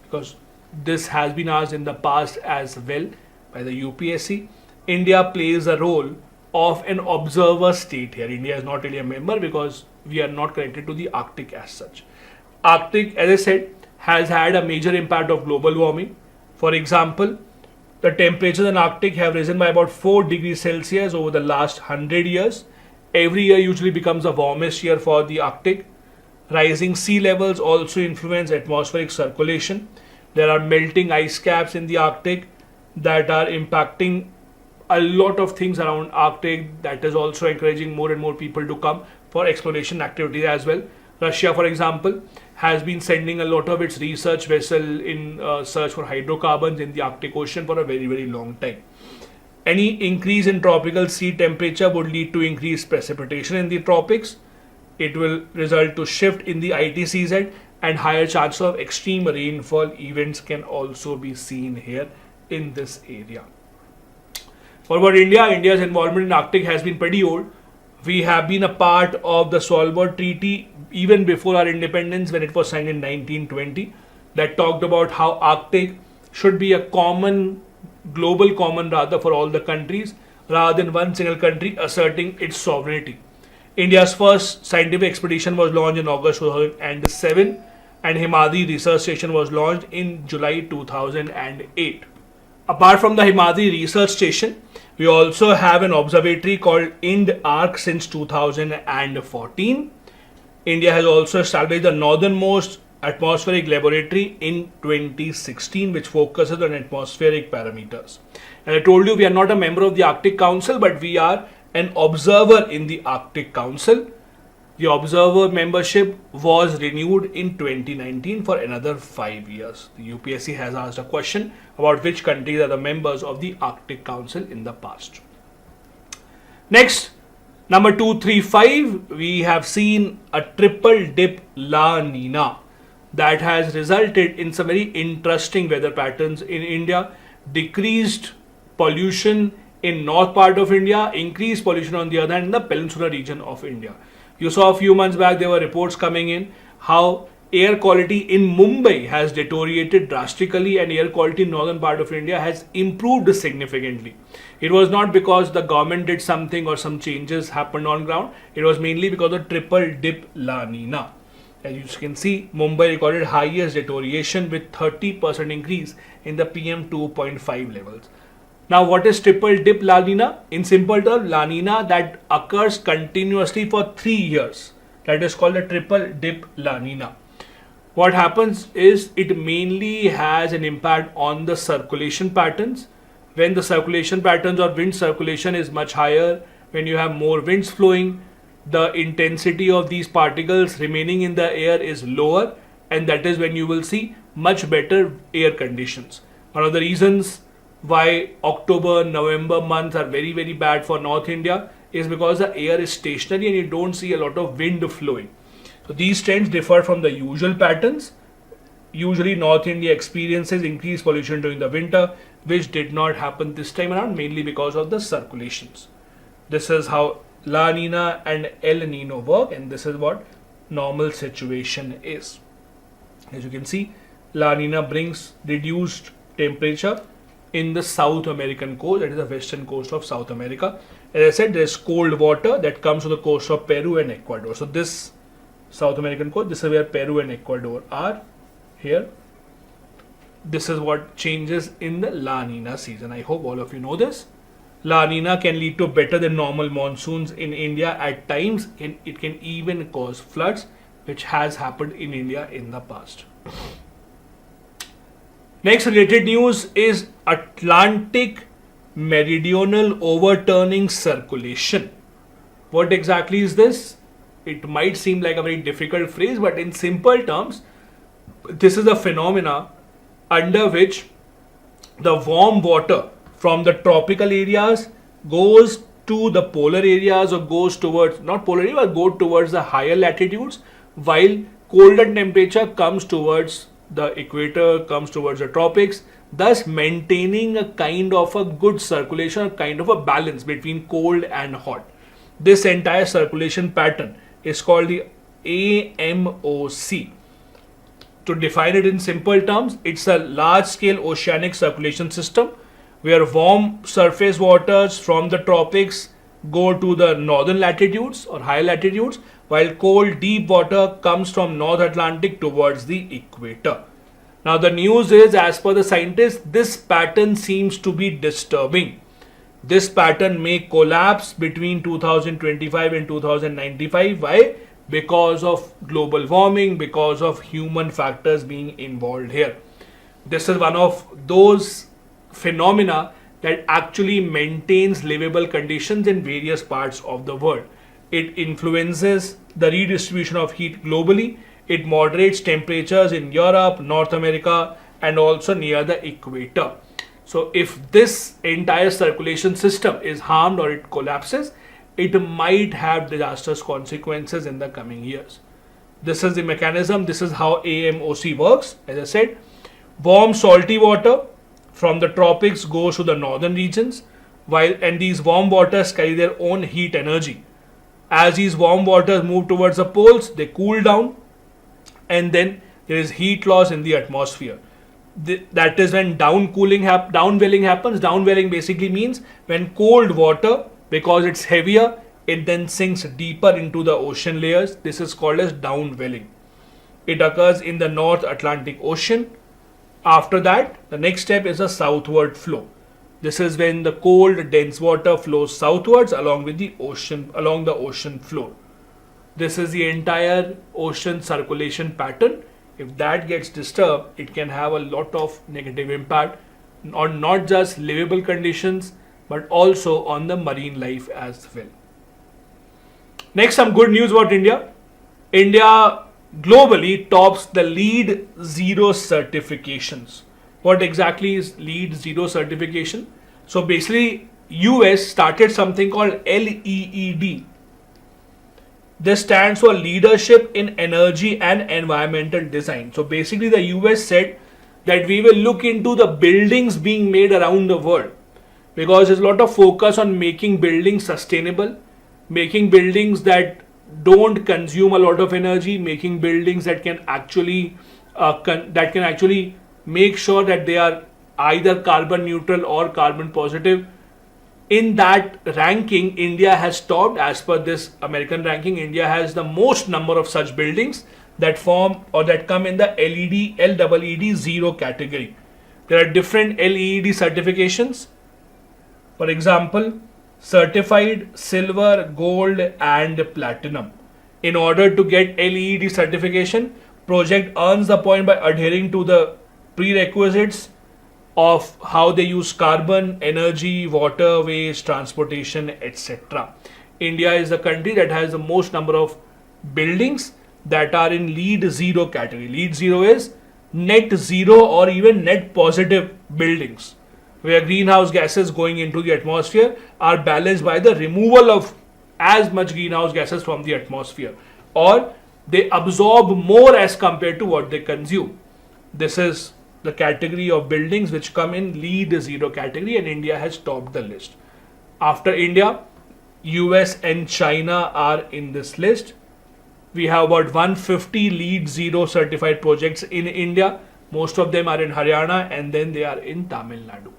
because this has been asked in the past as well by the UPSC. India plays a role of an observer state here. India is not really a member because we are not connected to the Arctic as such. Arctic, as I said, has had a major impact of global warming. For example, the temperatures in Arctic have risen by about 4 degrees Celsius over the last 100 years. Every year usually becomes the warmest year for the Arctic. Rising sea levels also influence atmospheric circulation. There are melting ice caps in the Arctic that are impacting a lot of things around Arctic. That is also encouraging more and more people to come for exploration activities as well. Russia, for example, has been sending a lot of its research vessel in search for hydrocarbons in the Arctic Ocean for a very, very long time. Any increase in tropical sea temperature would lead to increased precipitation in the tropics. It will result to shift in the ITCZ, and higher chance of extreme rainfall events can also be seen here in this area. For about India, India's involvement in Arctic has been pretty old. We have been a part of the Svalbard Treaty even before our independence, when it was signed in 1920, that talked about how Arctic should be a global common for all the countries, rather than one single country asserting its sovereignty. India's first scientific expedition was launched in August 2007, and Himadri Research Station was launched in July 2008. Apart from the Himadri Research Station, we also have an observatory called IND-ARC since 2014. India has also established the northernmost atmospheric laboratory in 2016, which focuses on atmospheric parameters. And I told you we are not a member of the Arctic Council, but we are an observer in the Arctic Council. The observer membership was renewed in 2019 for another 5 years. The UPSC has asked a question about which countries are the members of the Arctic Council in the past. Next, number 235, we have seen a triple dip La Nina that has resulted in some very interesting weather patterns in India. Decreased pollution in north part of India, increased pollution on the other hand in the peninsular region of India. You saw a few months back there were reports coming in how air quality in Mumbai has deteriorated drastically and air quality in northern part of India has improved significantly. It was not because the government did something or some changes happened on ground. It was mainly because of triple dip La Nina. As you can see, Mumbai recorded highest deterioration with 30% increase in the PM 2.5 levels. Now, what is triple dip La Nina? In simple terms, La Nina that occurs continuously for 3 years. That is called a triple dip La Nina. What happens is it mainly has an impact on the circulation patterns. When the circulation patterns or wind circulation is much higher, when you have more winds flowing, the intensity of these particles remaining in the air is lower, and that is when you will see much better air conditions. One of the reasons why October, November months are very, very bad for North India is because the air is stationary and you don't see a lot of wind flowing. So these trends differ from the usual patterns. Usually North India experiences increased pollution during the winter, which did not happen this time around, mainly because of the circulations. This is how La Nina and El Nino work, and this is what normal situation is. As you can see, La Nina brings reduced temperature in the South American coast, that is the western coast of South America. As I said, there is cold water that comes to the coast of Peru and Ecuador. So this South American coast, this is where Peru and Ecuador are here. This is what changes in the La Nina season. I hope all of you know this. La Nina can lead to better than normal monsoons in India at times, and it can even cause floods, which has happened in India in the past. Next related news is Atlantic Meridional Overturning Circulation. What exactly is this? It might seem like a very difficult phrase, but in simple terms, this is a phenomena under which the warm water from the tropical areas goes to the polar areas or goes towards, not polar area, but go towards the higher latitudes, while colder temperature comes towards the equator, comes towards the tropics, thus maintaining a kind of a good circulation, a kind of a balance between cold and hot. This entire circulation pattern is called the AMOC. To define it in simple terms, it's a large-scale oceanic circulation system where warm surface waters from the tropics go to the northern latitudes or higher latitudes, while cold deep water comes from North Atlantic towards the equator. Now the news is, as per the scientists, this pattern seems to be disturbing. This pattern may collapse between 2025 and 2095. Why? Because of global warming, because of human factors being involved here. This is one of those phenomena that actually maintains livable conditions in various parts of the world. It influences the redistribution of heat globally. It moderates temperatures in Europe, North America, and also near the equator. So if this entire circulation system is harmed or it collapses, it might have disastrous consequences in the coming years. This is the mechanism. This is how AMOC works. As I said, warm salty water from the tropics goes to the northern regions, and these warm waters carry their own heat energy. As these warm waters move towards the poles, they cool down, and then there is heat loss in the atmosphere. That is when downwelling happens. Downwelling basically means when cold water, because it's heavier, it then sinks deeper into the ocean layers. This is called as downwelling. It occurs in the North Atlantic Ocean. After that, the next step is a southward flow. This is when the cold, dense water flows southwards along the ocean floor. This is the entire ocean circulation pattern. If that gets disturbed, it can have a lot of negative impact on not just livable conditions but also on the marine life as well. Next, some good news about India. India globally tops the LEED Zero certifications. What exactly is LEED Zero certification? So basically, US started something called LEED. This stands for Leadership in Energy and Environmental Design. So basically, the US said that we will look into the buildings being made around the world, because there's a lot of focus on making buildings sustainable, making buildings that don't consume a lot of energy, making buildings that can actually make sure that they are either carbon neutral or carbon positive. In that ranking, India has topped. As per this American ranking, India has the most number of such buildings that form or that come in the LEED Zero category. There are different LEED certifications. For example, certified silver, gold and platinum. In order to get LEED certification, project earns the point by adhering to the prerequisites of how they use carbon, energy, water, waste, transportation, etc. India is the country that has the most number of buildings that are in LEED Zero category. LEED Zero is net zero or even net positive buildings, where greenhouse gases going into the atmosphere are balanced by the removal of as much greenhouse gases from the atmosphere, or they absorb more as compared to what they consume. This is the category of buildings which come in LEED Zero category, and India has topped the list. After India, US and China are in this list. We have about 150 LEED Zero certified projects in India. Most of them are in Haryana and then they are in Tamil Nadu.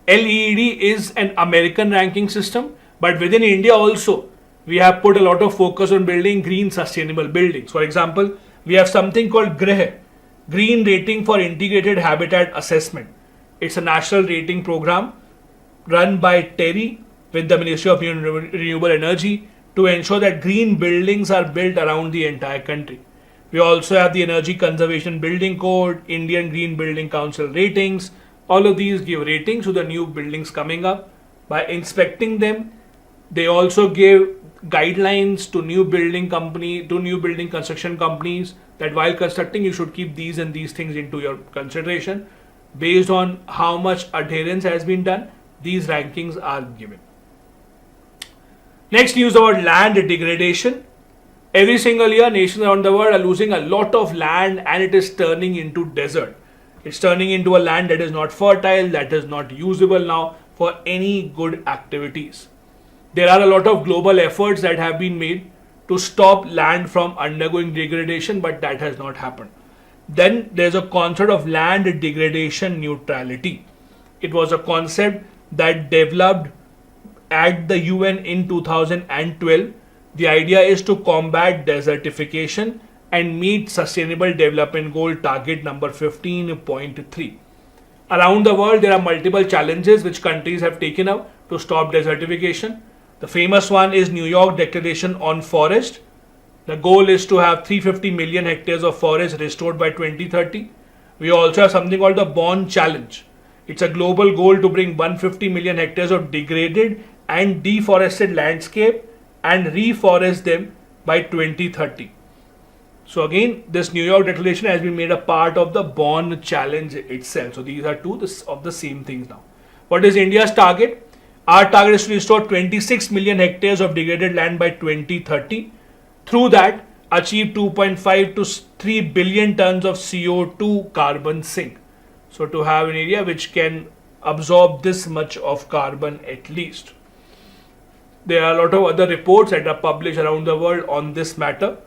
LEED is an American ranking system, but within India also, we have put a lot of focus on building green sustainable buildings. For example, we have something called GRIH, Green Rating for Integrated Habitat Assessment. It's a national rating program run by TERI with the Ministry of Renewable Energy to ensure that green buildings are built around the entire country. We also have the Energy Conservation Building Code, Indian Green Building Council ratings. All of these give ratings to the new buildings coming up. By inspecting them, they also give guidelines to new building construction companies that while constructing, you should keep these and these things into your consideration. Based on how much adherence has been done, these rankings are given. Next news about land degradation. Every single year, nations around the world are losing a lot of land and it is turning into desert. It's turning into a land that is not fertile, that is not usable now for any good activities. There are a lot of global efforts that have been made to stop land from undergoing degradation, but that has not happened. Then there's a concept of land degradation neutrality. It was a concept that developed at the UN in 2012. The idea is to combat desertification and meet Sustainable Development Goal target number 15.3. Around the world, there are multiple challenges which countries have taken up to stop desertification. The famous one is New York Declaration on Forest. The goal is to have 350 million hectares of forest restored by 2030. We also have something called the Bonn Challenge. It's a global goal to bring 150 million hectares of degraded and deforested landscape and reforest them by 2030. So again, this New York Declaration has been made a part of the Bonn Challenge itself. So these are two of the same things now. What is India's target? Our target is to restore 26 million hectares of degraded land by 2030. Through that, achieve 2.5 to 3 billion tons of CO2 carbon sink. So to have an area which can absorb this much of carbon at least. There are a lot of other reports that are published around the world on this matter.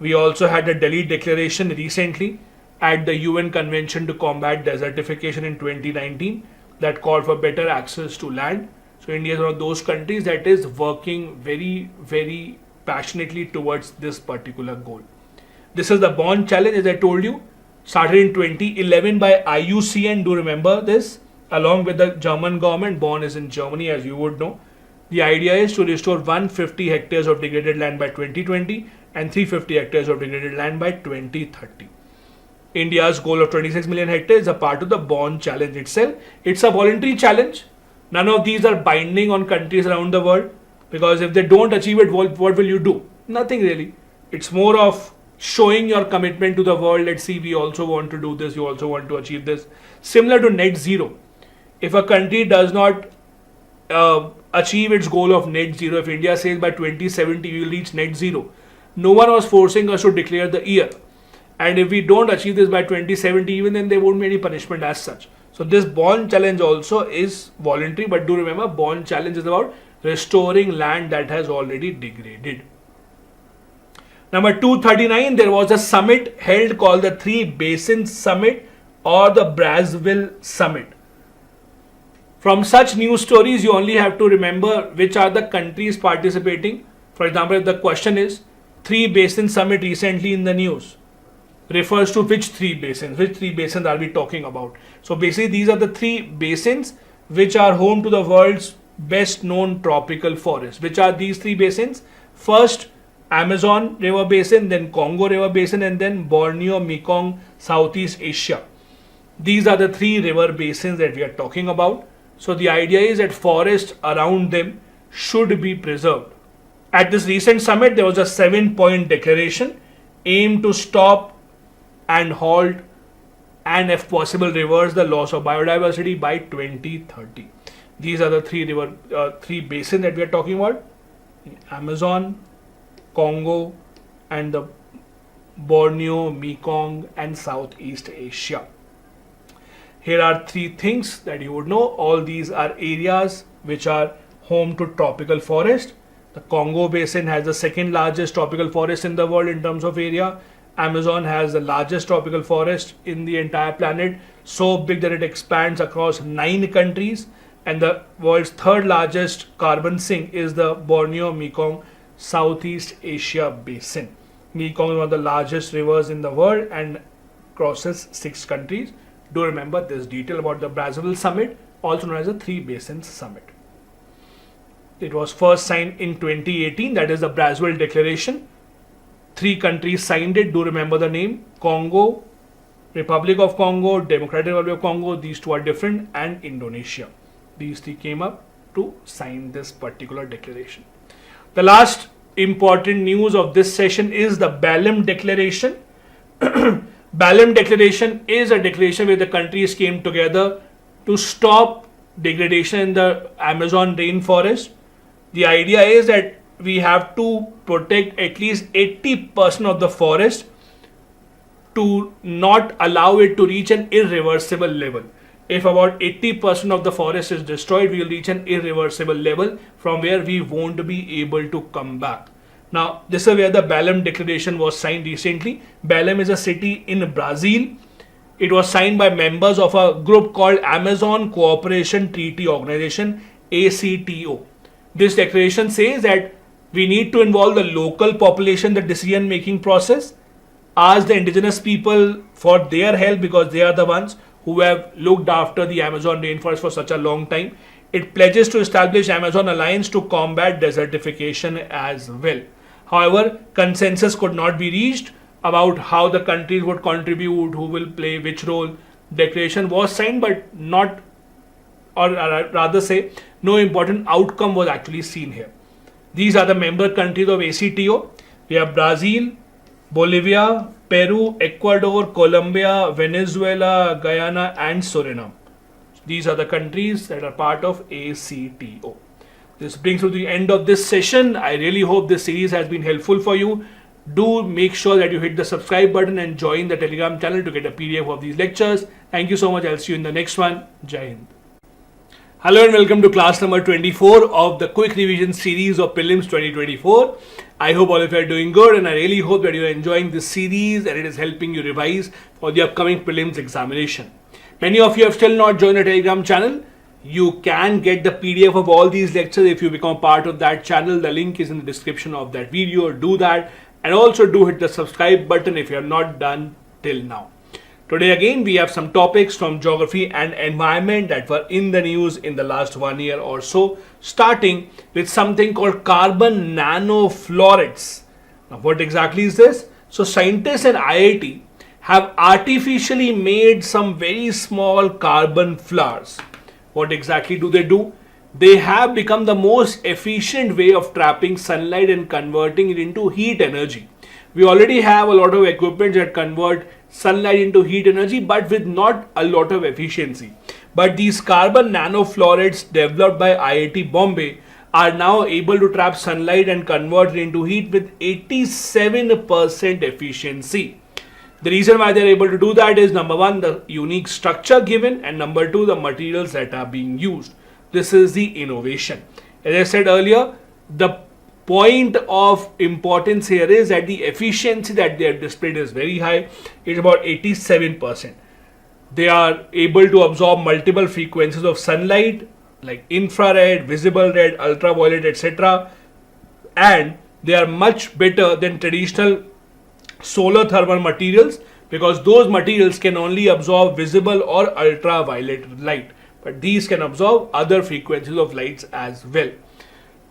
We also had the Delhi Declaration recently at the UN Convention to Combat Desertification in 2019 that called for better access to land. So India is one of those countries that is working very, very passionately towards this particular goal. This is the Bonn Challenge, as I told you. started in 2011 by IUCN. Do remember this? Along with the German government. Bonn is in Germany, as you would know. The idea is to restore 150 hectares of degraded land by 2020 and 350 hectares of degraded land by 2030. India's goal of 26 million hectares is a part of the Bonn challenge itself. It's a voluntary challenge. None of these are binding on countries around the world, because if they don't achieve it, what will you do? Nothing really. It's more of showing your commitment to the world. Let's see, we also want to do this, you also want to achieve this. Similar to net zero. If a country does not achieve its goal of net zero, if India says by 2070 we will reach net zero, no one was forcing us to declare the year. And if we don't achieve this by 2070, even then there won't be any punishment as such. So this Bonn challenge also is voluntary, but do remember, Bonn challenge is about restoring land that has already degraded. Number 239, there was a summit held called the Three Basins Summit or the Brazzaville Summit. From such news stories, you only have to remember which are the countries participating. For example, if the question is Three Basin Summit recently in the news, refers to which three basins are we talking about? So basically these are the three basins which are home to the world's best known tropical forests. Which are these three basins? First, Amazon River Basin, then Congo River Basin, and then Borneo, Mekong, Southeast Asia. These are the three river basins that we are talking about. So the idea is that forests around them should be preserved. At this recent summit, there was a 7-point declaration aimed to stop and halt and if possible reverse the loss of biodiversity by 2030. These are the three basins that we are talking about: Amazon, Congo, and the Borneo, Mekong, and Southeast Asia. Here are three things that you would know. All these are areas which are home to tropical forest. The Congo Basin has the second largest tropical forest in the world in terms of area. Amazon has the largest tropical forest in the entire planet, so big that it expands across 9 countries. And the world's third largest carbon sink is the Borneo Mekong Southeast Asia Basin. Mekong is one of the largest rivers in the world and crosses 6 countries. Do remember this detail about the Brazzaville Summit, also known as the Three Basins Summit. It was first signed in 2018, that is the Brazzaville Declaration. 3 countries signed it. Do remember the name: Congo, Republic of Congo, Democratic Republic of Congo. These 2 are different, and Indonesia. These 3 came up to sign this particular declaration. The last important news of this session is the Balham Declaration. Balham Declaration is a declaration where the countries came together to stop degradation in the Amazon rainforest. The idea is that we have to protect at least 80% of the forest to not allow it to reach an irreversible level. If about 80% of the forest is destroyed, we will reach an irreversible level from where we won't be able to come back. Now, this is where the Balham Declaration was signed recently. Balham is a city in Brazil. It was signed by members of a group called Amazon Cooperation Treaty Organization, ACTO. This declaration says that we need to involve the local population in the decision-making process, ask the indigenous people for their help because they are the ones who have looked after the Amazon rainforest for such a long time. It pledges to establish Amazon Alliance to combat desertification as well. However, consensus could not be reached about how the countries would contribute, who will play which role. Declaration was signed, but not, or rather say, no important outcome was actually seen here. These are the member countries of ACTO. We have Brazil, Bolivia, Peru, Ecuador, Colombia, Venezuela, Guyana, and Suriname. These are the countries that are part of ACTO. This brings to the end of this session. I really hope this series has been helpful for you. Do make sure that you hit the subscribe button and join the Telegram channel to get a PDF of these lectures. Thank you so much. I'll see you in the next one. Jai Hind. Hello and welcome to class number 24 of the Quick Revision Series of Prelims 2024. I hope all of you are doing good, and I really hope that you are enjoying this series and it is helping you revise for the upcoming Prelims examination. Many of you have still not joined the Telegram channel. You can get the PDF of all these lectures if you become part of that channel. The link is in the description of that video. Do that, and also do hit the subscribe button if you have not done till now. Today again we have some topics from geography and environment that were in the news in the last 1 year or so, starting with something called carbon nanofluorides. Now what exactly is this? So scientists in IIT have artificially made some very small carbon flowers. What exactly do? They have become the most efficient way of trapping sunlight and converting it into heat energy. We already have a lot of equipment that convert sunlight into heat energy, but with not a lot of efficiency. But these carbon nanofluorides developed by IIT Bombay are now able to trap sunlight and convert it into heat with 87% efficiency. The reason why they're able to do that is number one, the unique structure given, and number two, the materials that are being used. This is the innovation. As I said earlier, the point of importance here is that the efficiency that they have displayed is very high. It's about 87%. They are able to absorb multiple frequencies of sunlight like infrared, visible red, ultraviolet, etc. And they are much better than traditional solar thermal materials, because those materials can only absorb visible or ultraviolet light, but these can absorb other frequencies of lights as well.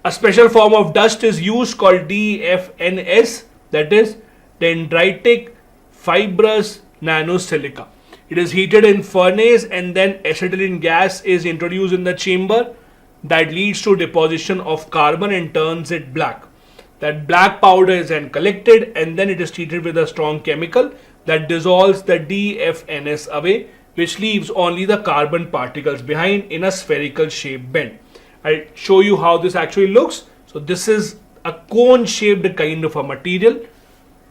A special form of dust is used called DFNS, that is dendritic fibrous nanosilica. It is heated in furnace and then acetylene gas is introduced in the chamber that leads to deposition of carbon and turns it black. That black powder is then collected and then it is treated with a strong chemical that dissolves the DFNS away, which leaves only the carbon particles behind in a spherical shaped bend. I'll show you how this actually looks. So this is a cone shaped kind of a material,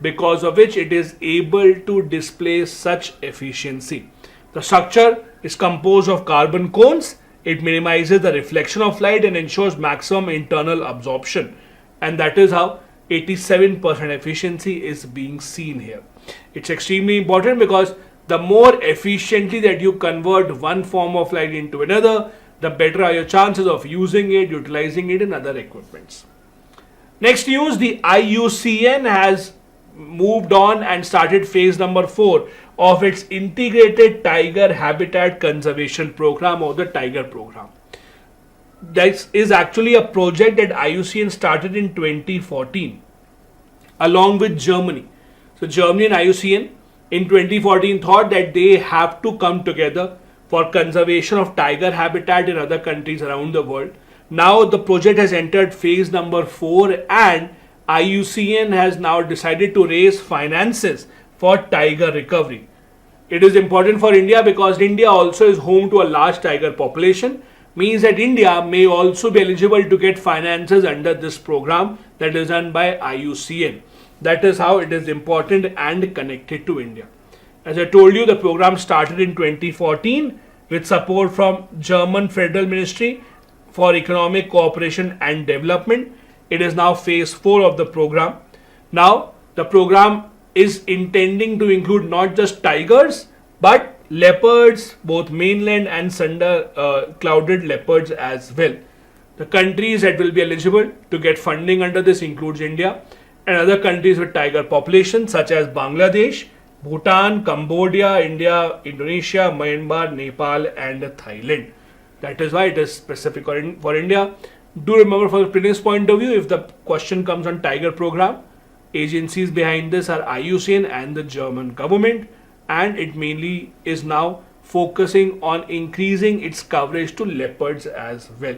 because of which it is able to display such efficiency. The structure is composed of carbon cones. It minimizes the reflection of light and ensures maximum internal absorption. And that is how 87% efficiency is being seen here. It's extremely important because the more efficiently that you convert one form of light into another, the better are your chances of using it, utilizing it in other equipments. Next news, the IUCN has moved on and started phase number 4 of its integrated tiger habitat conservation program, or the tiger program. This is actually a project that IUCN started in 2014 along with Germany. So Germany and IUCN in 2014 thought that they have to come together for conservation of tiger habitat in other countries around the world. Now the project has entered phase number 4 and IUCN has now decided to raise finances for tiger recovery. It is important for India because India also is home to a large tiger population, means that India may also be eligible to get finances under this program that is run by IUCN. That is how it is important and connected to India. As I told you, the program started in 2014 with support from German Federal Ministry for Economic Cooperation and Development. It is now phase 4 of the program. Now, the program is intending to include not just tigers, but leopards, both mainland and clouded leopards as well. The countries that will be eligible to get funding under this includes India and other countries with tiger populations such as Bangladesh, Bhutan, Cambodia, India, Indonesia, Myanmar, Nepal and Thailand. That is why it is specific for India. Do remember, from the prelims point of view, if the question comes on tiger program, agencies behind this are IUCN and the German government, and it mainly is now focusing on increasing its coverage to leopards as well.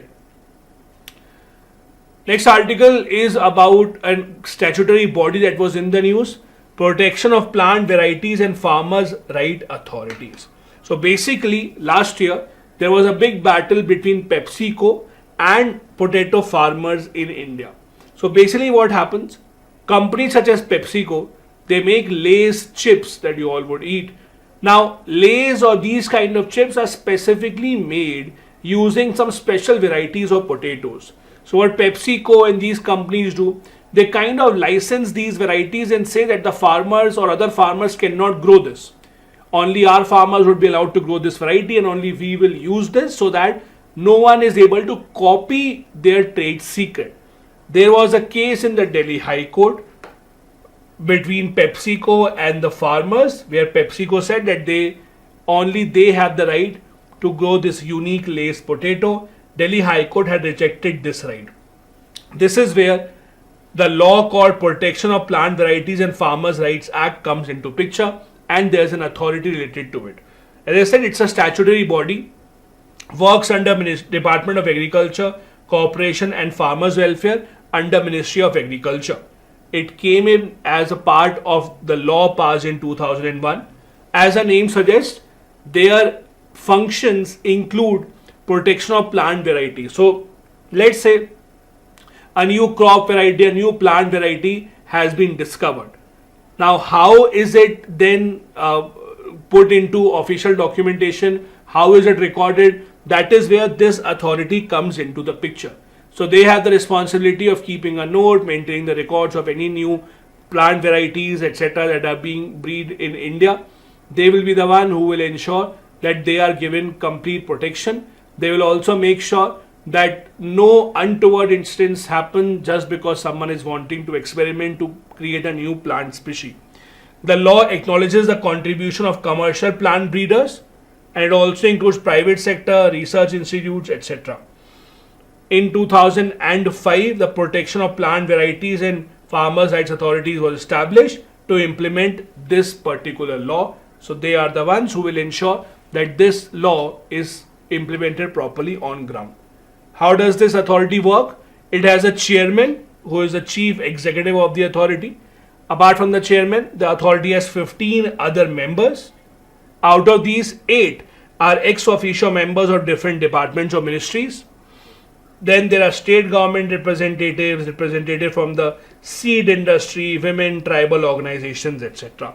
Next article is about a statutory body that was in the news, Protection of Plant Varieties and Farmers' Right Authorities. So basically, last year there was a big battle between PepsiCo and potato farmers in India. So basically what happens, companies such as PepsiCo, they make Lay's chips that you all would eat. Now Lay's or these kind of chips are specifically made using some special varieties of potatoes. So what PepsiCo and these companies do, they kind of license these varieties and say that the farmers or other farmers cannot grow this. Only our farmers would be allowed to grow this variety and only we will use this, so that no one is able to copy their trade secret. There was a case in the Delhi High Court between PepsiCo and the farmers, where PepsiCo said that they have the right to grow this unique Lay's potato. Delhi High Court had rejected this right. This is where the law called Protection of Plant Varieties and Farmers' Rights Act comes into picture, and there's an authority related to it. As I said, it's a statutory body, works under Department of Agriculture, Cooperation and Farmers Welfare under Ministry of Agriculture. It came in as a part of the law passed in 2001. As the name suggests, their functions include protection of plant varieties. So let's say a new crop variety, a new plant variety has been discovered. Now, how is it then put into official documentation? How is it recorded? That is where this authority comes into the picture. So they have the responsibility of keeping a note, maintaining the records of any new plant varieties, etc. that are being bred in India. They will be the one who will ensure that they are given complete protection. They will also make sure that no untoward incidents happen just because someone is wanting to experiment to create a new plant species. The law acknowledges the contribution of commercial plant breeders, and it also includes private sector, research institutes, etc. In 2005, the Protection of Plant Varieties and Farmers' Rights Authorities was established to implement this particular law. So they are the ones who will ensure that this law is implemented properly on ground. How does this authority work? It has a chairman who is the chief executive of the authority. Apart from the chairman, the authority has 15 other members. Out of these, 8 are ex officio members of different departments or ministries. Then there are state government representatives from the seed industry, women, tribal organizations, etc.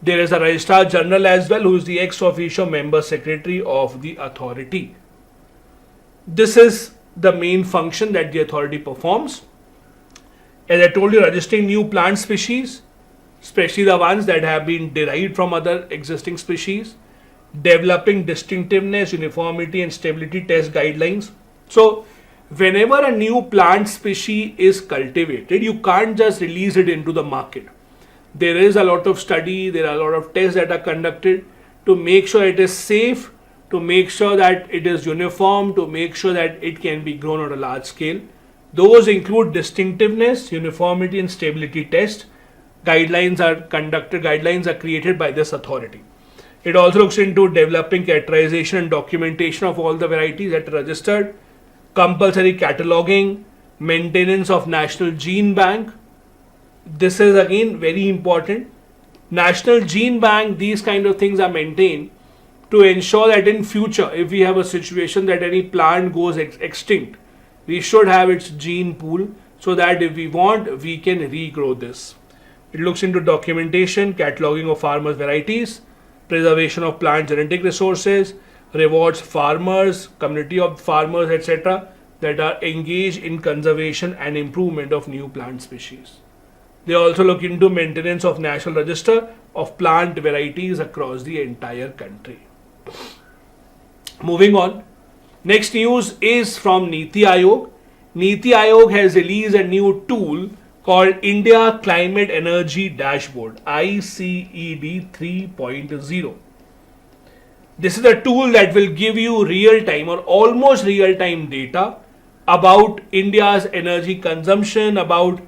There is a Registrar General as well, who is the ex officio member secretary of the authority. This is the main function that the authority performs. As I told you, registering new plant species, especially the ones that have been derived from other existing species, developing distinctiveness, uniformity and stability test guidelines. So whenever a new plant species is cultivated, you can't just release it into the market. There is a lot of study, there are a lot of tests that are conducted to make sure it is safe, to make sure that it is uniform, to make sure that it can be grown on a large scale. Those include distinctiveness, uniformity and stability test. Guidelines are created by this authority. It also looks into developing characterization and documentation of all the varieties that are registered, compulsory cataloging, maintenance of National Gene Bank. This is again very important. National Gene Bank, these kind of things are maintained to ensure that in future, if we have a situation that any plant goes extinct, we should have its gene pool so that if we want, we can regrow this. It looks into documentation, cataloging of farmers' varieties, preservation of plant genetic resources, rewards farmers, community of farmers, etc. that are engaged in conservation and improvement of new plant species. They also look into maintenance of National Register of plant varieties across the entire country. Moving on. Next news is from Niti Aayog. Niti Aayog has released a new tool called India Climate Energy Dashboard, ICED 3.0. This is a tool that will give you real-time or almost real-time data about India's energy consumption, about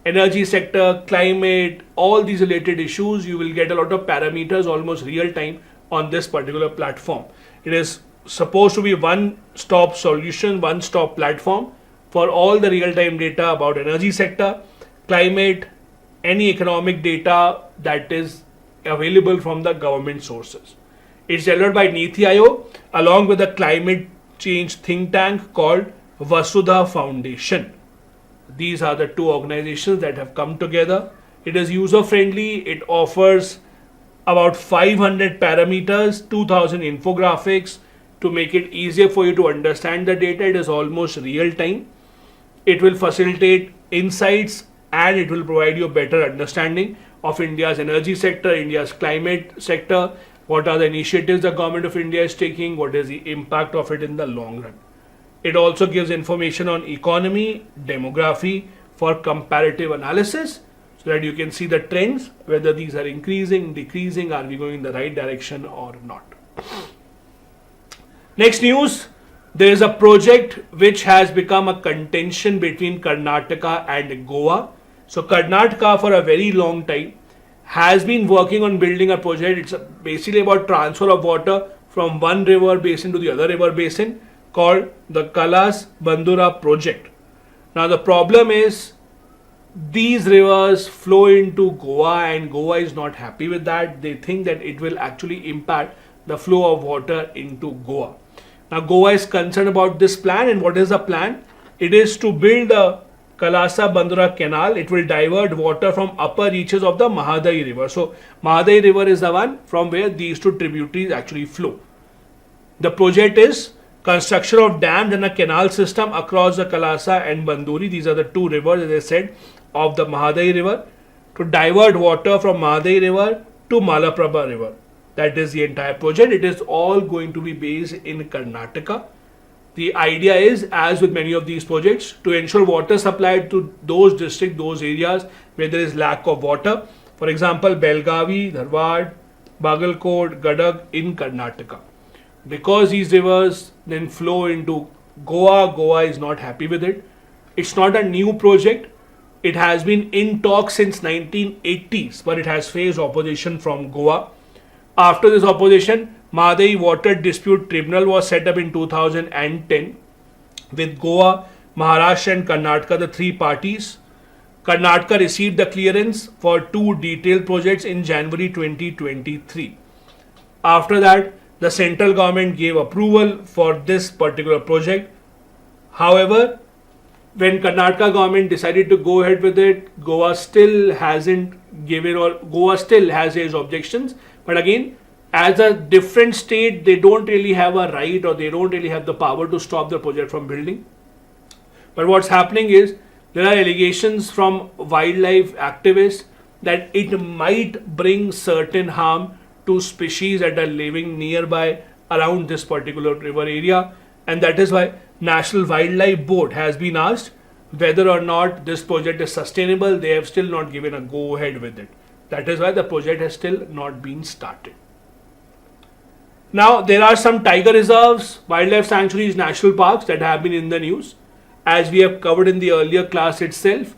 energy sector, climate, all these related issues. You will get a lot of parameters almost real-time on this particular platform. It is supposed to be one-stop solution, one-stop platform for all the real-time data about energy sector, climate, any economic data that is available from the government sources. It's developed by Niti Aayog along with a climate change think tank called Vasudha Foundation. These are the two organizations that have come together. It is user-friendly. It offers about 500 parameters, 2000 infographics to make it easier for you to understand the data. It is almost real-time. It will facilitate insights and it will provide you a better understanding of India's energy sector, India's climate sector, what are the initiatives the government of India is taking, what is the impact of it in the long run. It also gives information on economy, demography for comparative analysis. So so that you can see the trends, whether these are increasing, decreasing, are we going in the right direction or not. Next news, there is a project which has become a contention between Karnataka and Goa. So Karnataka for a very long time has been working on building a project. It's basically about transfer of water from one river basin to the other river basin, called the Kalas Bandura project. Now the problem is these rivers flow into Goa and Goa is not happy with that. They think that it will actually impact the flow of water into Goa. Now Goa is concerned about this plan, and what is the plan? It is to build the Kalasa Bandura canal. It will divert water from upper reaches of the Mahadai river. So Mahadai river is the one from where these two tributaries actually flow. The project is construction of dams and a canal system across the Kalasa and Banduri. These are the two rivers, as I said, of the Mahadai river, to divert water from Mahadai river to Malaprabha river. That is the entire project. It is all going to be based in Karnataka. The idea is, as with many of these projects, to ensure water supply to those districts, those areas where there is lack of water. For example, Belgavi, Dharwad, Bagalkot, Gadag in Karnataka. Because these rivers then flow into Goa, Goa is not happy with it. It's not a new project. It has been in talk since 1980s, but it has faced opposition from Goa. After this opposition, Mahadai Water Dispute Tribunal was set up in 2010 with Goa, Maharashtra and Karnataka, the three parties. Karnataka received the clearance for two detailed projects in January 2023. After that, the central government gave approval for this particular project. However, when Karnataka government decided to go ahead with it, Goa still hasn't given, or Goa still has raised objections. But again, as a different state, they don't really have a right, or they don't really have the power to stop the project from building. But what's happening is, there are allegations from wildlife activists that it might bring certain harm to species that are living nearby around this particular river area, and that is why National Wildlife Board has been asked whether or not this project is sustainable. They have still not given a go ahead with it. That is why the project has still not been started. Now, there are some tiger reserves, wildlife sanctuaries, national parks that have been in the news. As we have covered in the earlier class itself,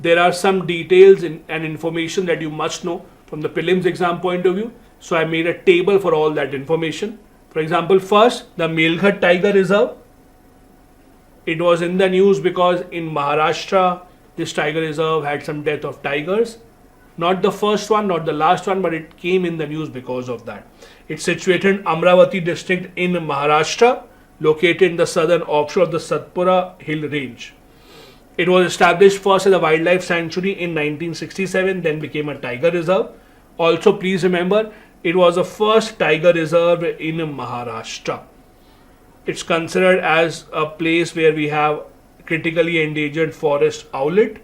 there are some details and information that you must know from the prelims exam point of view. So I made a table for all that information. For example, first, the Melghat Tiger Reserve. It was in the news because in Maharashtra, this tiger reserve had some death of tigers. Not the first one, not the last one, but it came in the news because of that. It's situated in Amravati district in Maharashtra, located in the southern offshore of the Satpura hill range. It was established first as a wildlife sanctuary in 1967, then became a tiger reserve. Also, please remember, it was the first tiger reserve in Maharashtra. It's considered as a place where we have critically endangered forest owlet.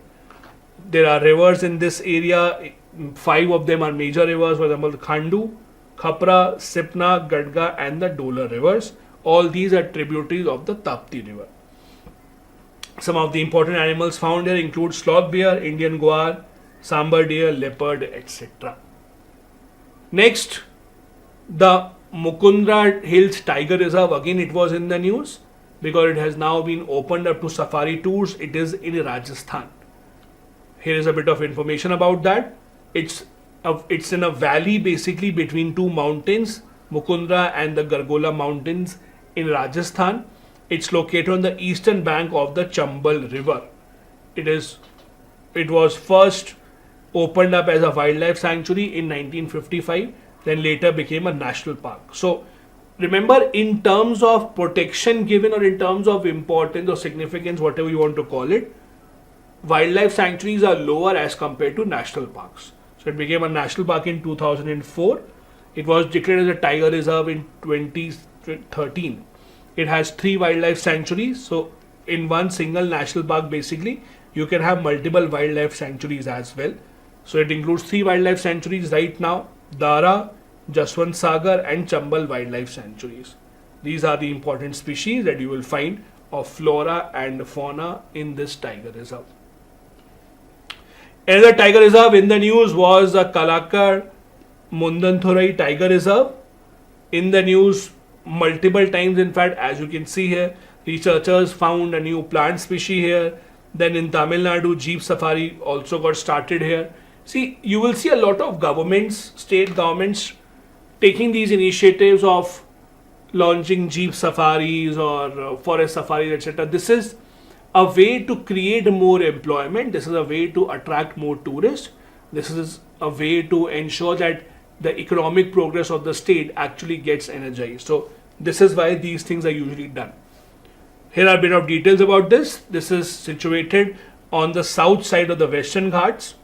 There are rivers in this area. 5 of them are major rivers, for example, the Khandu, Khapra, Sipna, Gadga and the Dola rivers. All these are tributaries of the Tapti river. Some of the important animals found here include sloth bear, Indian gaur, sambar deer, leopard, etc. Next, the Mukundra Hills Tiger Reserve. Again, it was in the news because it has now been opened up to safari tours. It is in Rajasthan. Here is a bit of information about that. It's in a valley basically between two mountains, Mukundra and the Gargola mountains in Rajasthan. It's located on the eastern bank of the Chambal river. It was first opened up as a wildlife sanctuary in 1955, then later became a national park. So remember, in terms of protection given or in terms of importance or significance, whatever you want to call it, wildlife sanctuaries are lower as compared to national parks. So it became a national park in 2004. It was declared as a tiger reserve in 2013. It has 3 wildlife sanctuaries. So in one single national park, basically, you can have multiple wildlife sanctuaries as well. So it includes 3 wildlife sanctuaries right now: Dara, Jaswant Sagar and Chambal wildlife sanctuaries. These are the important species that you will find of flora and fauna in this tiger reserve. Another tiger reserve in the news was the Kalakar Mundanthurai Tiger Reserve. In the news multiple times, in fact, as you can see here, researchers found a new plant species here. Then in Tamil Nadu, Jeep Safari also got started here. See, you will see a lot of governments, state governments taking these initiatives of launching Jeep Safaris or forest safaris, etc. This is a way to create more employment. This is a way to attract more tourists. This is a way to ensure that the economic progress of the state actually gets energized. So this is why these things are usually done. Here are a bit of details about this. This is situated on the south side of the Western Ghats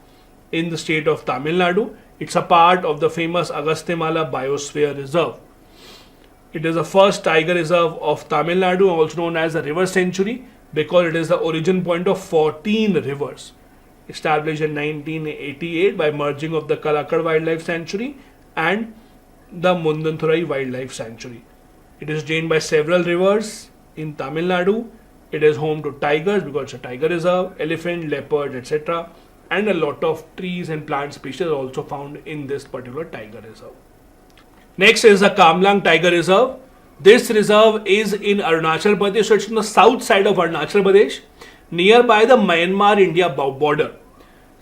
in the state of Tamil Nadu. It's a part of the famous Agasthyamala Biosphere Reserve. It is the first tiger reserve of Tamil Nadu, also known as the River Sanctuary, because it is the origin point of 14 rivers, established in 1988 by merging of the Kalakar Wildlife Sanctuary and the Mundanthurai Wildlife Sanctuary. It is drained by several rivers in Tamil Nadu. It is home to tigers because it's a tiger reserve, elephant, leopard, etc. And a lot of trees and plant species are also found in this particular tiger reserve. Next is the Kamlang Tiger Reserve. This reserve is in Arunachal Pradesh, so it's on the south side of Arunachal Pradesh, nearby the Myanmar-India border.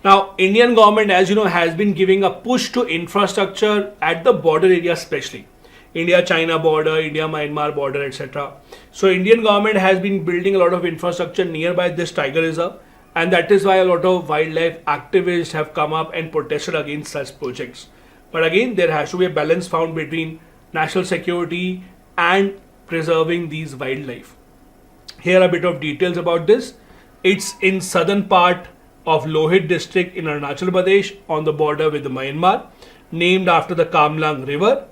Now, Indian government, as you know, has been giving a push to infrastructure at the border area especially. India-China border, India-Myanmar border, etc. So, Indian government has been building a lot of infrastructure nearby this tiger reserve, and that is why a lot of wildlife activists have come up and protested against such projects. But again, there has to be a balance found between national security and preserving these wildlife. Here are a bit of details about this. It's in southern part of Lohit district in Arunachal Pradesh on the border with Myanmar, named after the Kamlang River.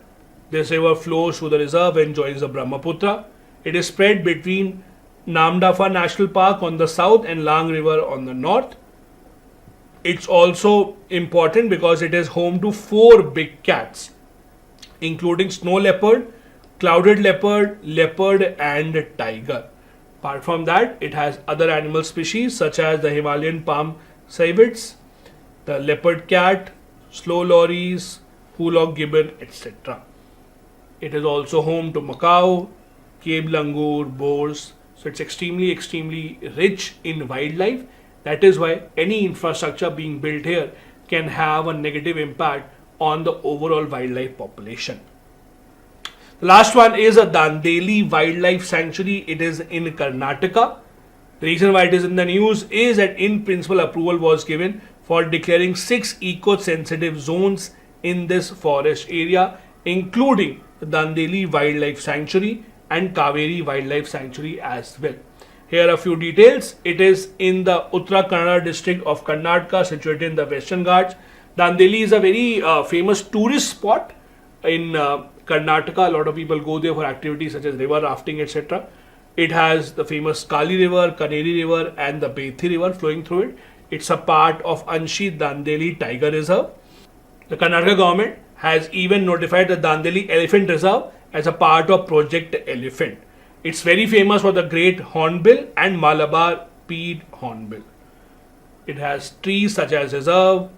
This river flows through the reserve and joins the Brahmaputra. It is spread between Namdapha National Park on the south and Lang River on the north. It's also important because it is home to 4 big cats, including snow leopard, clouded leopard, leopard and tiger. Apart from that, it has other animal species such as the Himalayan palm civets, the leopard cat, slow lories, hoolock gibbon, etc. It is also home to macaw, Cape langur, boars. So it's extremely rich in wildlife. That is why any infrastructure being built here can have a negative impact on the overall wildlife population. The last one is a Dandeli Wildlife Sanctuary. It is in Karnataka. The reason why it is in the news is that in principle approval was given for declaring 6 eco-sensitive zones in this forest area, including the Dandeli Wildlife Sanctuary and Kaveri Wildlife Sanctuary as well. Here are a few details. It is in the Uttara Kannada district of Karnataka, situated in the Western Ghats. Dandeli is a very famous tourist spot in Karnataka. A lot of people go there for activities such as river rafting, etc. It has the famous Kali River, Kaneri River and the Bethi River flowing through it. It's a part of Anshi Dandeli Tiger Reserve. The Karnataka government has even notified the Dandeli Elephant Reserve as a part of Project Elephant. It's very famous for the great hornbill and Malabar pied hornbill. It has trees such as reserve,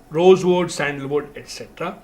rosewood, sandalwood, etc.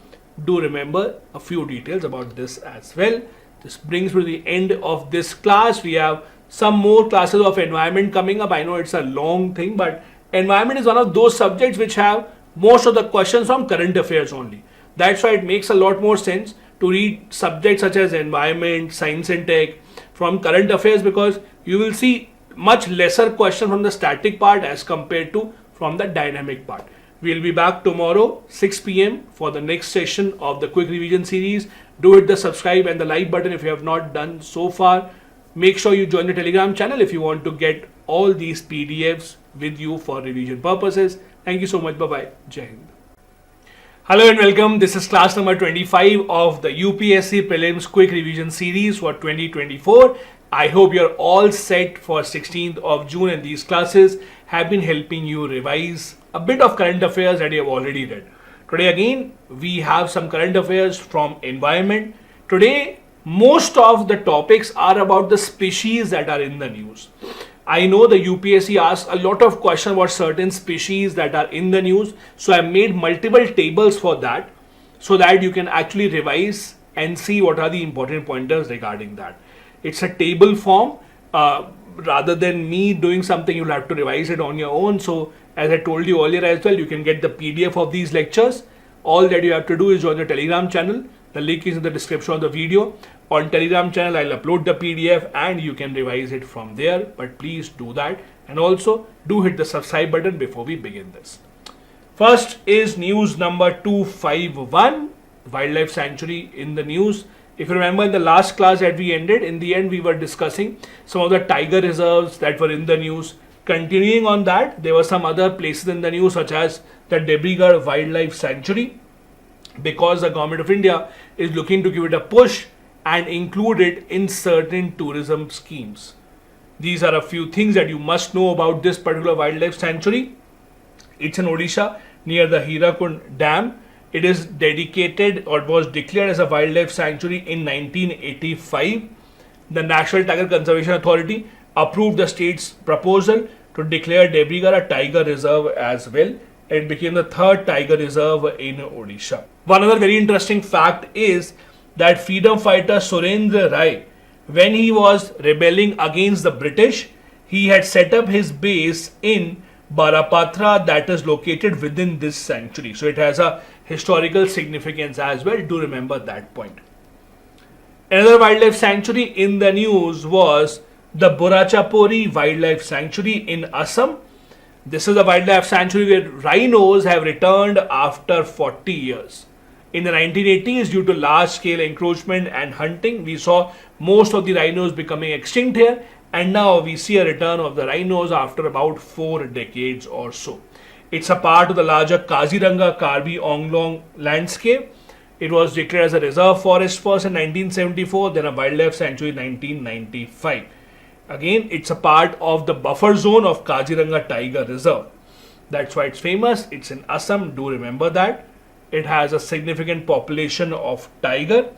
Do remember a few details about this as well. This brings me to the end of this class. We have some more classes of environment coming up. I know it's a long thing, but environment is one of those subjects which have most of the questions from current affairs only. That's why it makes a lot more sense to read subjects such as environment, science and tech from current affairs, because you will see much lesser question from the static part as compared to from the dynamic part. We'll be back tomorrow 6 p.m. for the next session of the quick revision series. Do hit the subscribe and the like button if you have not done so far. Make sure you join the Telegram channel if you want to get all these PDFs with you for revision purposes. Thank you so much. Bye-bye. Jai Hind. Hello and welcome. This is class number 25 of the UPSC Prelims Quick Revision Series for 2024. I hope you're all set for 16th of June, and these classes have been helping you revise a bit of current affairs that you have already read. Today again, we have some current affairs from environment. Today, most of the topics are about the species that are in the news. I know the UPSC asks a lot of questions about certain species that are in the news. So I made multiple tables for that so that you can actually revise and see what are the important pointers regarding that. It's a table form. Rather than me doing something, you'll have to revise it on your own. So as I told you earlier as well, you can get the PDF of these lectures. All that you have to do is join the Telegram channel. The link is in the description of the video. On Telegram channel, I'll upload the PDF and you can revise it from there. But please do that. And also do hit the subscribe button before we begin this. First is news number 251, Wildlife Sanctuary in the news. If you remember in the last class that we ended, in the end we were discussing some of the tiger reserves that were in the news. Continuing on that, there were some other places in the news such as the Debrigarh Wildlife Sanctuary, because the government of India is looking to give it a push and include it in certain tourism schemes. These are a few things that you must know about this particular wildlife sanctuary. It's in Odisha near the Hirakund Dam. It is dedicated or was declared as a wildlife sanctuary in 1985. The National Tiger Conservation Authority approved the state's proposal to declare Debrigarh a tiger reserve as well. It became the third tiger reserve in Odisha. One other very interesting fact is that freedom fighter Surendra Rai, when he was rebelling against the British, he had set up his base in Barapatra that is located within this sanctuary. So it has a historical significance as well. Do remember that point. Another wildlife sanctuary in the news was the Burachapori Wildlife Sanctuary in Assam. This is a wildlife sanctuary where rhinos have returned after 40 years. In the 1980s, due to large-scale encroachment and hunting, we saw most of the rhinos becoming extinct here, and now we see a return of the rhinos after about 4 decades or so. It's a part of the larger Kaziranga Karbi Anglong landscape. It was declared as a reserve forest first in 1974, then a wildlife sanctuary in 1995. Again, it's a part of the buffer zone of Kaziranga Tiger Reserve. That's why it's famous. It's in Assam. Do remember that. It has a significant population of tiger.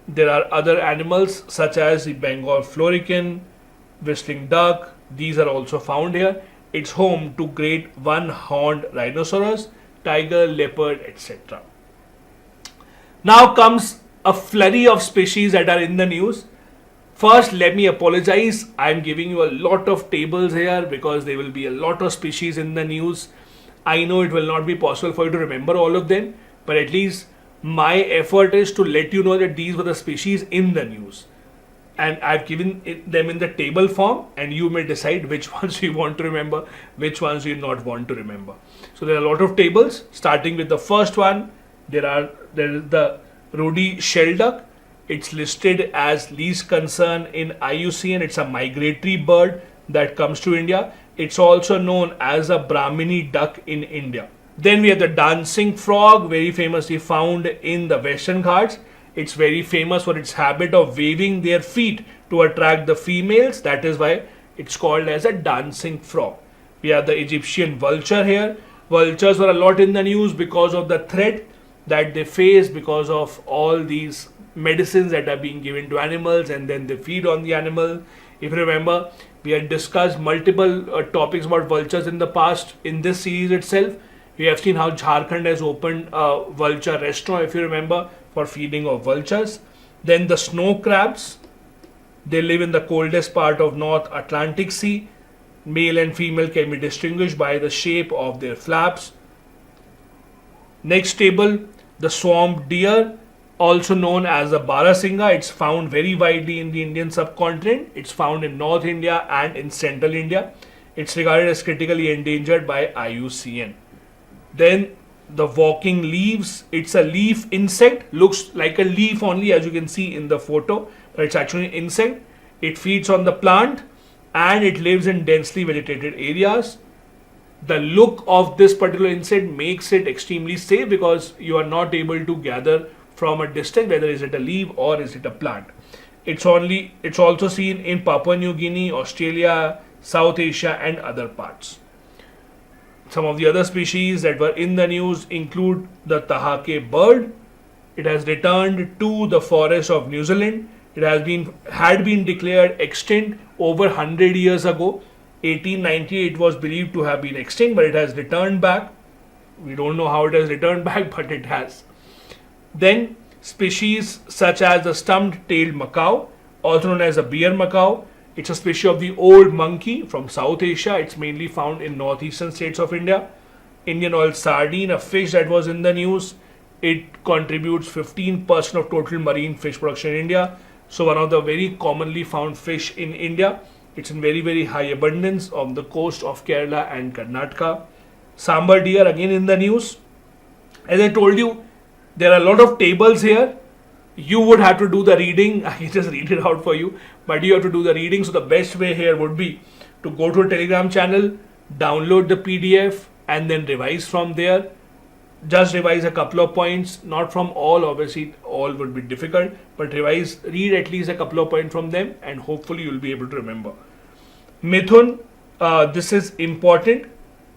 There are other animals such as the Bengal florican, whistling duck. These are also found here. It's home to great one-horned rhinoceros, tiger, leopard, etc. Now comes a flurry of species that are in the news. First, let me apologize. I'm giving you a lot of tables here because there will be a lot of species in the news. I know it will not be possible for you to remember all of them, but at least my effort is to let you know that these were the species in the news. And I've given them in the table form, and you may decide which ones you want to remember, which ones you not want to remember. So there are a lot of tables, starting with the first one. There is the Rudi shelduck. It's listed as least concern in IUCN. It's a migratory bird that comes to India. It's also known as a Brahmini duck in India. Then we have the dancing frog, very famously found in the Western Ghats. It's very famous for its habit of waving their feet to attract the females. That is why it's called as a dancing frog. We have the Egyptian vulture here. Vultures were a lot in the news because of the threat that they face because of all these medicines that are being given to animals and then they feed on the animal. If you remember, we had discussed multiple topics about vultures in the past. In this series itself, we have seen how Jharkhand has opened a vulture restaurant, if you remember, for feeding of vultures. Then the snow crabs, they live in the coldest part of North Atlantic Sea. Male and female can be distinguished by the shape of their flaps. Next table, the swamp deer, also known as the Barasingha. It's found very widely in the Indian subcontinent. It's found in North India and in Central India. It's regarded as critically endangered by IUCN. Then the walking leaves. It's a leaf insect. Looks like a leaf only, as you can see in the photo, but it's actually an insect. It feeds on the plant and it lives in densely vegetated areas. The look of this particular insect makes it extremely safe because you are not able to gather from a distance whether is it a leaf or is it a plant. It's also seen in Papua New Guinea, Australia, South Asia and other parts. Some of the other species that were in the news include the tahake bird. It has returned to the forest of New Zealand. It had been declared extinct over 100 years ago 1890 it was believed to have been extinct, but it has returned back. We don't know how it has returned back, but it has. Then species such as the stump-tailed macaw, also known as the bear macaw. It's a species of the old monkey from South Asia. It's mainly found in northeastern states of India. Indian oil sardine, a fish that was in the news. It contributes 15% of total marine fish production in India. So one of the very commonly found fish in India. It's in very, very high abundance on the coast of Kerala and Karnataka. Sambar deer, again in the news. As I told you, there are a lot of tables here. You would have to do the reading. I can just read it out for you, but you have to do the reading. So the best way here would be to go to a Telegram channel, download the PDF, and then revise from there. Just revise a couple of points, not from all, obviously all would be difficult, but revise, read at least a couple of points from them, and hopefully you'll be able to remember. Mithun, this is important.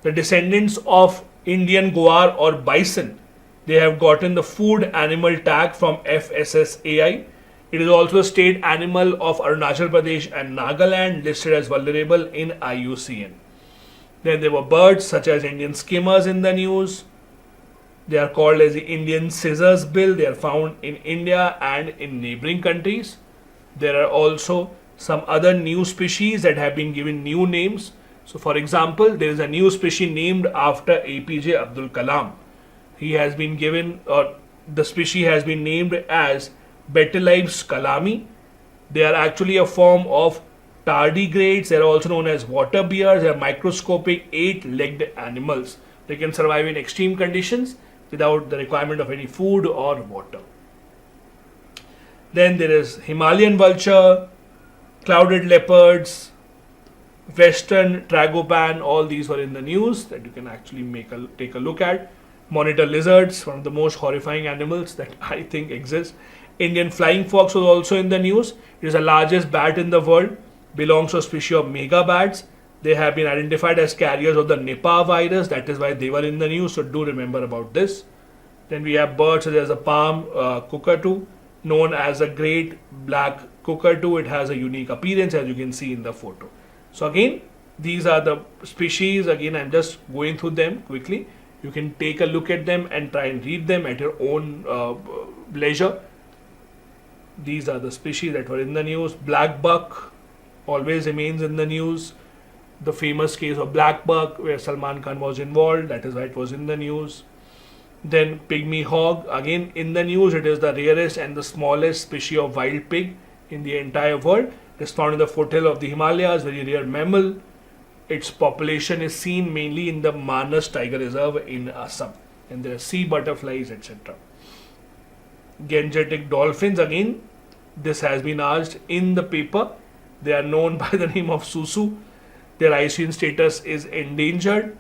The descendants of Indian gaur or bison, they have gotten the food animal tag from FSSAI. It is also a state animal of Arunachal Pradesh and Nagaland, listed as vulnerable in IUCN. Then there were birds such as Indian skimmers in the news. They are called as the Indian scissors bill. They are found in India and in neighboring countries. There are also some other new species that have been given new names. So for example, there is a new species named after APJ Abdul Kalam. He has been given, the species has been named as Betalives kalami. They are actually a form of tardigrades. They are also known as water bears. They are microscopic 8-legged animals. They can survive in extreme conditions without the requirement of any food or water. Then there is Himalayan vulture, clouded leopards, western tragopan. All these were in the news that you can actually take a look at. Monitor lizards, one of the most horrifying animals that I think exists. Indian flying fox was also in the news. It is the largest bat in the world, belongs to a species of mega bats. They have been identified as carriers of the Nipah virus. That is why they were in the news. So do remember about this. Then we have birds such as the palm cockatoo, known as a great black cockatoo. It has a unique appearance, as you can see in the photo. So again, these are the species. Again, I'm just going through them quickly. You can take a look at them and try and read them at your own leisure. These are the species that were in the news. Black buck always remains in the news. The famous case of black buck where Salman Khan was involved, that is why it was in the news. Then pygmy hog, again in the news. It is the rarest and the smallest species of wild pig in the entire world. It is found in the foothill of the Himalayas, very rare mammal. Its population is seen mainly in the Manas Tiger Reserve in Assam, and there are sea butterflies, etc. Gangetic dolphins, again, this has been asked in the paper. They are known by the name of Susu. Their IUCN status is endangered.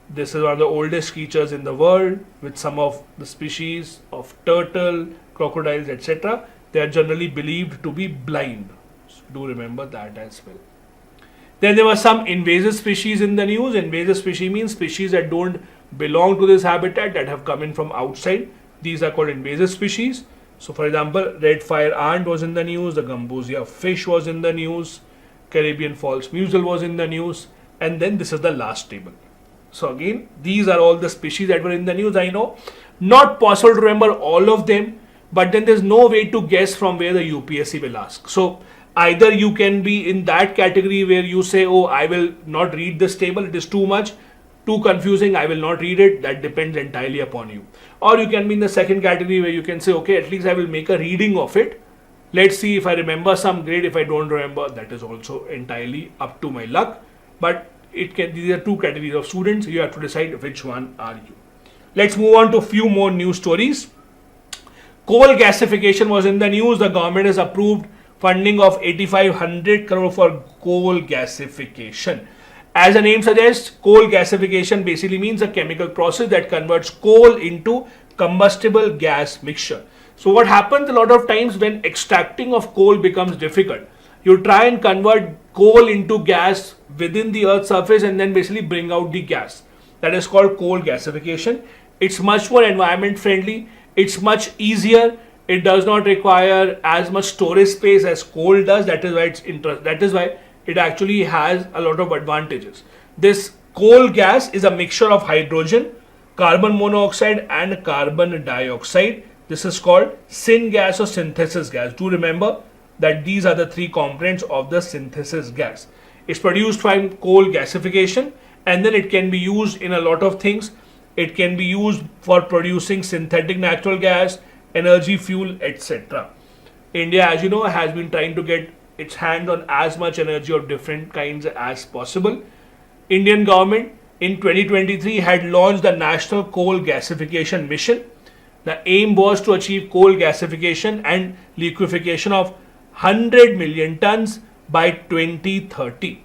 This is one of the oldest creatures in the world, with some of the species of turtle, crocodiles, etc. They are generally believed to be blind. So do remember that as well. Then there were some invasive species in the news. Invasive species means species that don't belong to this habitat, that have come in from outside. These are called invasive species. So for example, red fire ant was in the news, the gambusia fish was in the news, Caribbean false mussel was in the news, and then this is the last table. So again, these are all the species that were in the news. I know, not possible to remember all of them, but then there's no way to guess from where the UPSC will ask. So either you can be in that category where you say, oh, I will not read this table, it is too much, too confusing, I will not read it. That depends entirely upon you. Or you can be in the second category where you can say, okay, at least I will make a reading of it. Let's see, if I remember some, great. If I don't remember, that is also entirely up to my luck. But these are two categories of students. You have to decide which one are you. Let's move on to a few more news stories. Coal gasification was in the news. The government has approved funding of 8,500 crore for coal gasification. As the name suggests, coal gasification basically means a chemical process that converts coal into combustible gas mixture. So what happens a lot of times when extracting of coal becomes difficult, you try and convert coal into gas within the earth's surface and then basically bring out the gas. That is called coal gasification. It's much more environment friendly. It's much easier. It does not require as much storage space as coal does. That is why it actually has a lot of advantages. This coal gas is a mixture of hydrogen, carbon monoxide and carbon dioxide. This is called syngas or synthesis gas. Do remember that these are the three components of the synthesis gas. It's produced from coal gasification, and then it can be used in a lot of things. It can be used for producing synthetic natural gas, energy, fuel, etc. India, as you know, has been trying to get its hand on as much energy of different kinds as possible. Indian government in 2023 had launched the National Coal Gasification Mission. The aim was to achieve coal gasification and liquefaction of 100 million tons by 2030.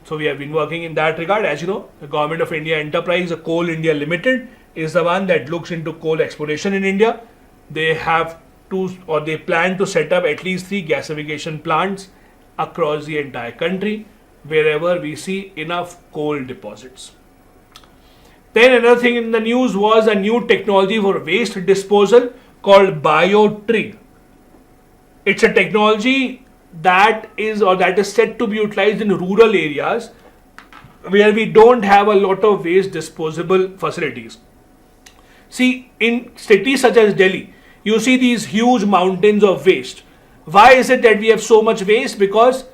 So we have been working in that regard. As you know, the Government of India enterprise, the Coal India Limited, is the one that looks into coal exploration in India. They have to, or they plan to set up at least 3 gasification plants across the entire country wherever we see enough coal deposits. Then another thing in the news was a new technology for waste disposal called BioTrig. It's a technology that is set to be utilized in rural areas where we don't have a lot of waste disposable facilities. See, in cities such as Delhi, you see these huge mountains of waste. Why is it that we have so much waste? Because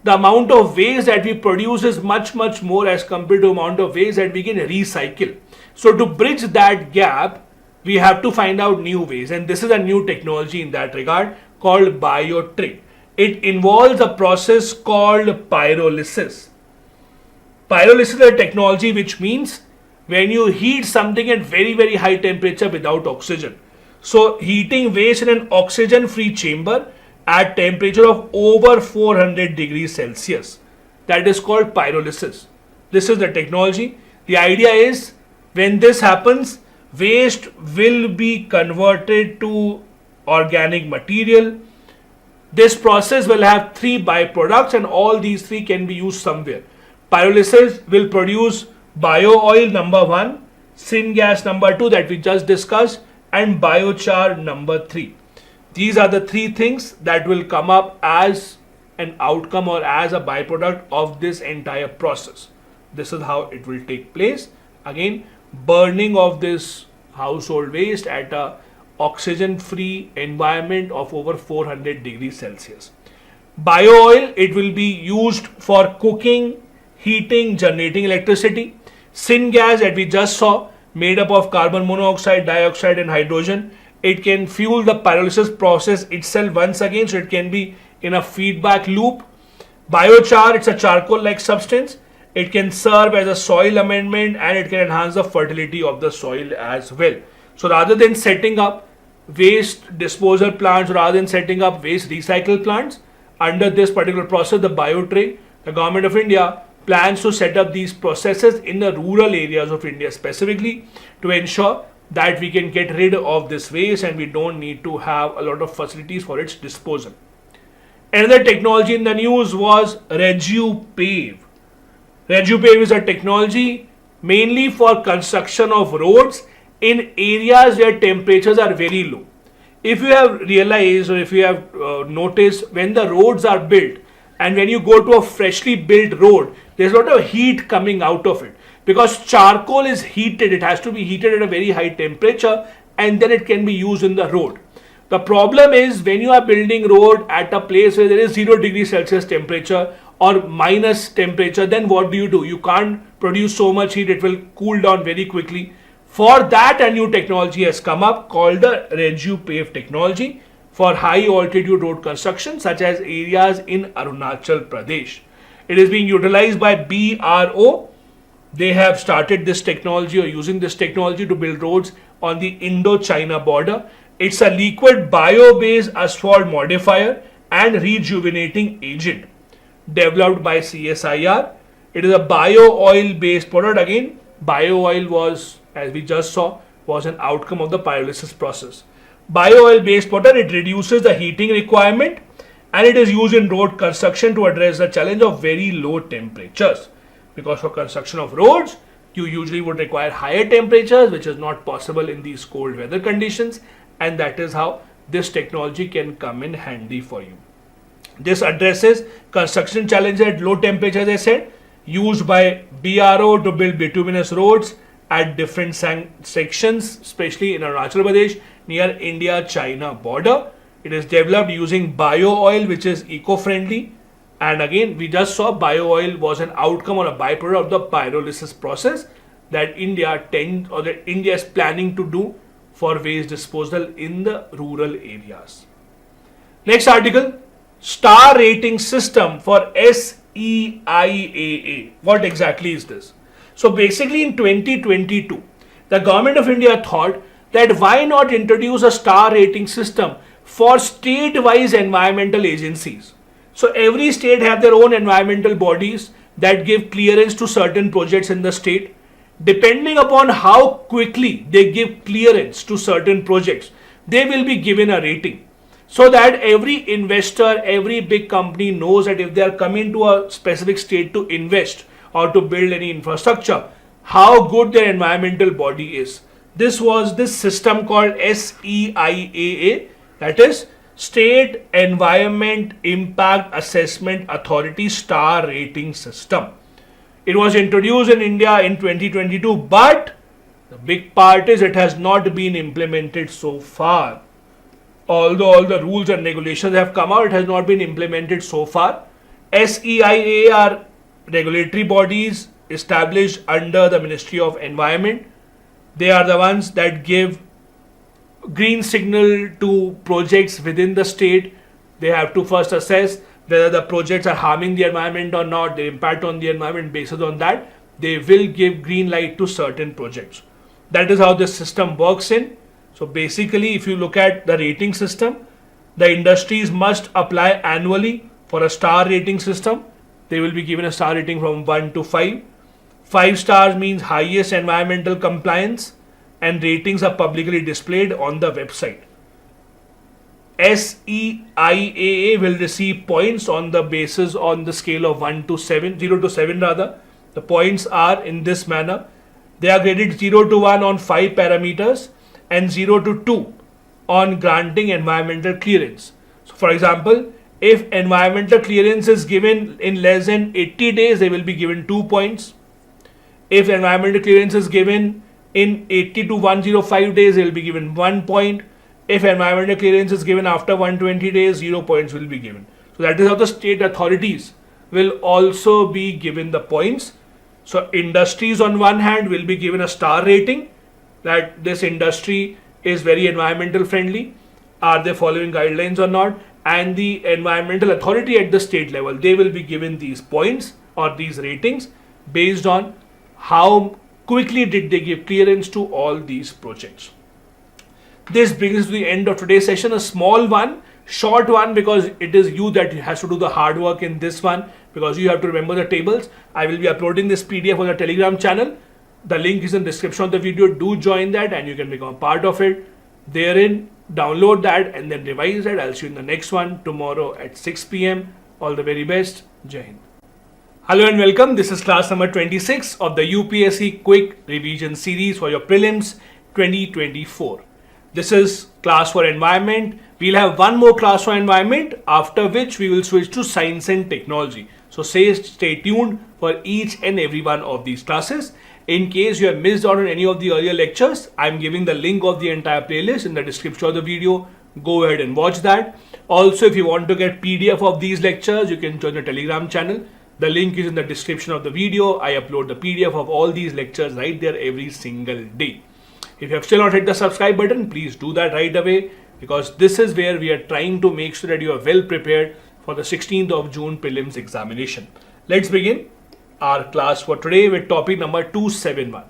the amount of waste that we produce is much more as compared to the amount of waste that we can recycle. So to bridge that gap, we have to find out new ways, and this is a new technology in that regard called BioTrig. It involves a process called pyrolysis. Pyrolysis is a technology which means when you heat something at very high temperature without oxygen. So heating waste in an oxygen-free chamber at temperature of over 400 degrees Celsius. That is called pyrolysis. This is the technology. The idea is when this happens, waste will be converted to organic material. This process will have 3 byproducts, and all these 3 can be used somewhere. Pyrolysis will produce bio-oil number 1, syngas number 2 that we just discussed, and biochar number 3. These are the 3 things that will come up as an outcome or as a byproduct of this entire process. This is how it will take place. Again, burning of this household waste at a oxygen-free environment of over 400 degrees Celsius. Bio-oil, it will be used for cooking, heating, generating electricity. Syngas that we just saw, made up of carbon monoxide, dioxide and hydrogen, it can fuel the pyrolysis process itself once again, so it can be in a feedback loop. Biochar, it's a charcoal-like substance. It can serve as a soil amendment and it can enhance the fertility of the soil as well. So rather than setting up waste disposal plants, rather than setting up waste recycle plants, under this particular process, the BioTrig, the Government of India plans to set up these processes in the rural areas of India specifically to ensure that we can get rid of this waste and we don't need to have a lot of facilities for its disposal. Another technology in the news was RejuPave. RejuPave is a technology mainly for construction of roads in areas where temperatures are very low. If you have realized or if you have noticed, when the roads are built and when you go to a freshly built road, there's a lot of heat coming out of it. Because charcoal is heated, it has to be heated at a very high temperature and then it can be used in the road. The problem is when you are building road at a place where there is 0 degrees Celsius temperature or minus temperature, then what do? You can't produce so much heat, it will cool down very quickly. For that, a new technology has come up called the RejuPave technology for high altitude road construction such as areas in Arunachal Pradesh. It is being utilized by BRO. They have started this technology or using this technology to build roads on the Indo-China border. It's a liquid bio-based asphalt modifier and rejuvenating agent developed by CSIR. It is a bio-oil based product. Again, bio-oil was, as we just saw, was an outcome of the pyrolysis process. Bio-oil based product, it reduces the heating requirement and it is used in road construction to address the challenge of very low temperatures. Because for construction of roads, you usually would require higher temperatures, which is not possible in these cold weather conditions, and that is how this technology can come in handy for you. This addresses construction challenges at low temperatures, I said, used by BRO to build bituminous roads at different sections, especially in Arunachal Pradesh near India-China border. It is developed using bio oil, which is eco-friendly. And again, we just saw bio oil was an outcome or a byproduct of the pyrolysis process that India is planning to do for waste disposal in the rural areas. Next article, star rating system for SEIAA. What exactly is this? So basically in 2022, the government of India thought that why not introduce a star rating system for state-wise environmental agencies. So every state have their own environmental bodies that give clearance to certain projects in the state. Depending upon how quickly they give clearance to certain projects, they will be given a rating. So that every investor, every big company knows that if they are coming to a specific state to invest or to build any infrastructure, how good their environmental body is. This was this system called SEIAA, that is State Environment Impact Assessment Authority Star Rating System. It was introduced in India in 2022, but the big part is it has not been implemented so far. Although all the rules and regulations have come out, it has not been implemented so far. SEIAA are regulatory bodies established under the Ministry of Environment. They are the ones that give green signal to projects within the state. They have to first assess whether the projects are harming the environment or not, the impact on the environment. Based on that, they will give green light to certain projects. That is how this system works in. So basically, if you look at the rating system, the industries must apply annually for a star rating system. They will be given a star rating from 1 to 5. 5 stars means highest environmental compliance, and ratings are publicly displayed on the website. SEIAA will receive points on the basis on the scale of 0 to 7 rather. The points are in this manner. They are graded 0 to 1 on 5 parameters and 0 to 2 on granting environmental clearance. So for example, if environmental clearance is given in less than 80 days, they will be given 2 points. If environmental clearance is given in 80 to 105 days, they will be given 1 point. If environmental clearance is given after 120 days, 0 points will be given. So that is how the state authorities will also be given the points. So industries on one hand will be given a star rating that this industry is very environmental friendly. Are they following guidelines or not? And the environmental authority at the state level, they will be given these points or these ratings based on how quickly did they give clearance to all these projects. This brings us to the end of today's session, a small one, short one, because it is you that has to do the hard work in this one, because you have to remember the tables. I will be uploading this PDF on the Telegram channel. The link is in the description of the video. Do join that and you can become a part of it. Therein, download that and then revise that. I'll see you in the next one tomorrow at 6 p.m. All the very best. Jai Hind. Hello and welcome. This is class number 26 of the UPSC Quick Revision Series for your Prelims 2024. This is class for environment. We'll have one more class for environment, after which we will switch to science and technology. So stay tuned for each and every one of these classes. In case you have missed out on any of the earlier lectures, I'm giving the link of the entire playlist in the description of the video. Go ahead and watch that. Also, if you want to get PDF of these lectures, you can join the Telegram channel. The link is in the description of the video. I upload the PDF of all these lectures right there every single day. If you have still not hit the subscribe button, please do that right away, because this is where we are trying to make sure that you are well prepared for the 16th of June prelims examination. Let's begin our class for today with topic number 271.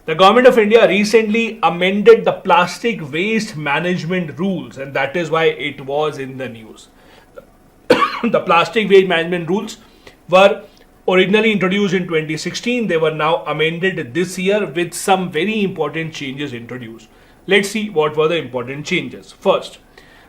The Government of India recently amended the plastic waste management rules, and that is why it was in the news. The plastic waste management rules were originally introduced in 2016. They were now amended this year with some very important changes introduced. Let's see what were the important changes. First,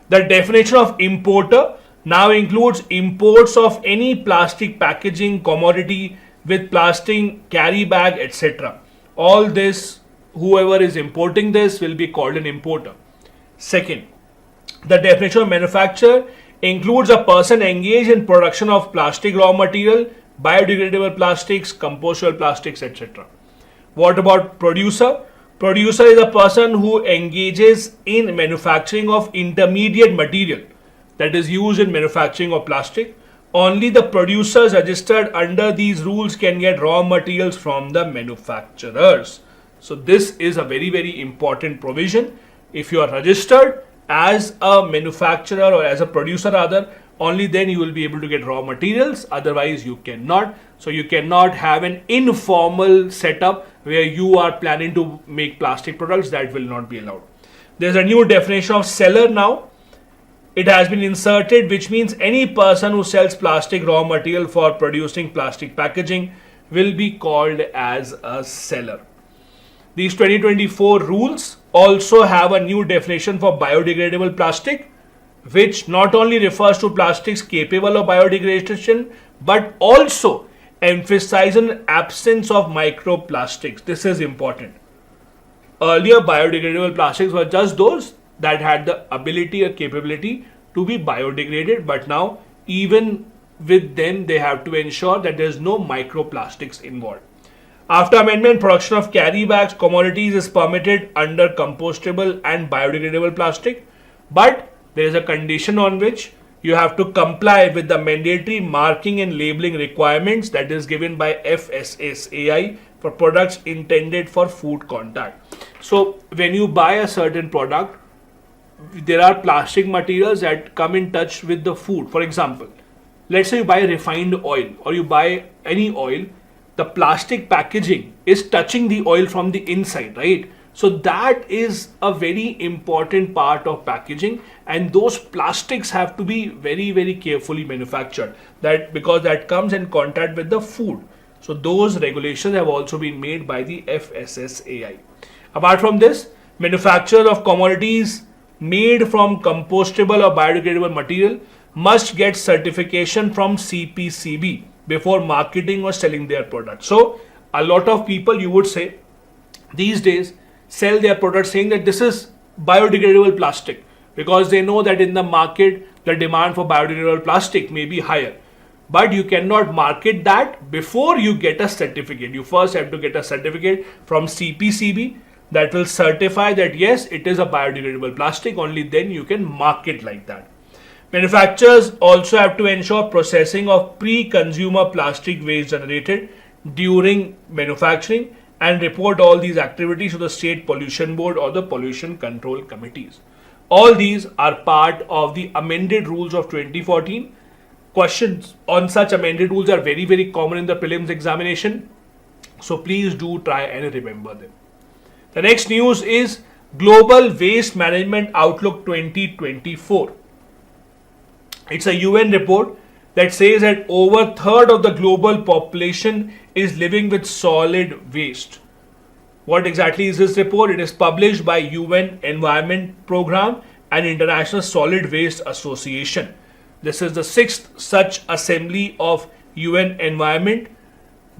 the definition of importer now includes imports of any plastic packaging commodity with plastic carry bag, etc. All this, whoever is importing this will be called an importer. Second, the definition of manufacturer includes a person engaged in production of plastic raw material, biodegradable plastics, compostable plastics, etc. What about producer? Producer is a person who engages in manufacturing of intermediate material that is used in manufacturing of plastic. Only the producers registered under these rules can get raw materials from the manufacturers. So this is a very, very important provision. If you are registered as a manufacturer or as a producer rather, only then you will be able to get raw materials, otherwise you cannot. So you cannot have an informal setup where you are planning to make plastic products. That will not be allowed. There's a new definition of seller now. It has been inserted, which means any person who sells plastic raw material for producing plastic packaging will be called as a seller. These 2024 rules also have a new definition for biodegradable plastic, which not only refers to plastics capable of biodegradation but also emphasizes an absence of microplastics. This is important. Earlier, biodegradable plastics were just those that had the ability or capability to be biodegraded, but now even with them they have to ensure that there is no microplastics involved. After amendment, production of carry bags commodities is permitted under compostable and biodegradable plastic, but there is a condition on which you have to comply with the mandatory marking and labeling requirements that is given by FSSAI for products intended for food contact. So when you buy a certain product, there are plastic materials that come in touch with the food. For example, let's say you buy refined oil or you buy any oil, the plastic packaging is touching the oil from the inside, right? So that is a very important part of packaging, and those plastics have to be very, very carefully manufactured, that because that comes in contact with the food. So those regulations have also been made by the FSSAI. Apart from this, manufacturers of commodities made from compostable or biodegradable material must get certification from CPCB before marketing or selling their product. So a lot of people, you would say, these days sell their product saying that this is biodegradable plastic because they know that in the market the demand for biodegradable plastic may be higher. But you cannot market that before you get a certificate. You first have to get a certificate from CPCB that will certify that yes, it is a biodegradable plastic. Only then you can market like that. Manufacturers also have to ensure processing of pre-consumer plastic waste generated during manufacturing and report all these activities to the State Pollution Board or the Pollution Control Committees. All these are part of the amended rules of 2014. Questions on such amended rules are very, very common in the prelims examination. So please do try and remember them. The next news is Global Waste Management Outlook 2024. It's a UN report that says that over a third of the global population is living with solid waste. What exactly is this report? It is published by UN Environment Program and International Solid Waste Association. This is the 6th such assembly of UN Environment.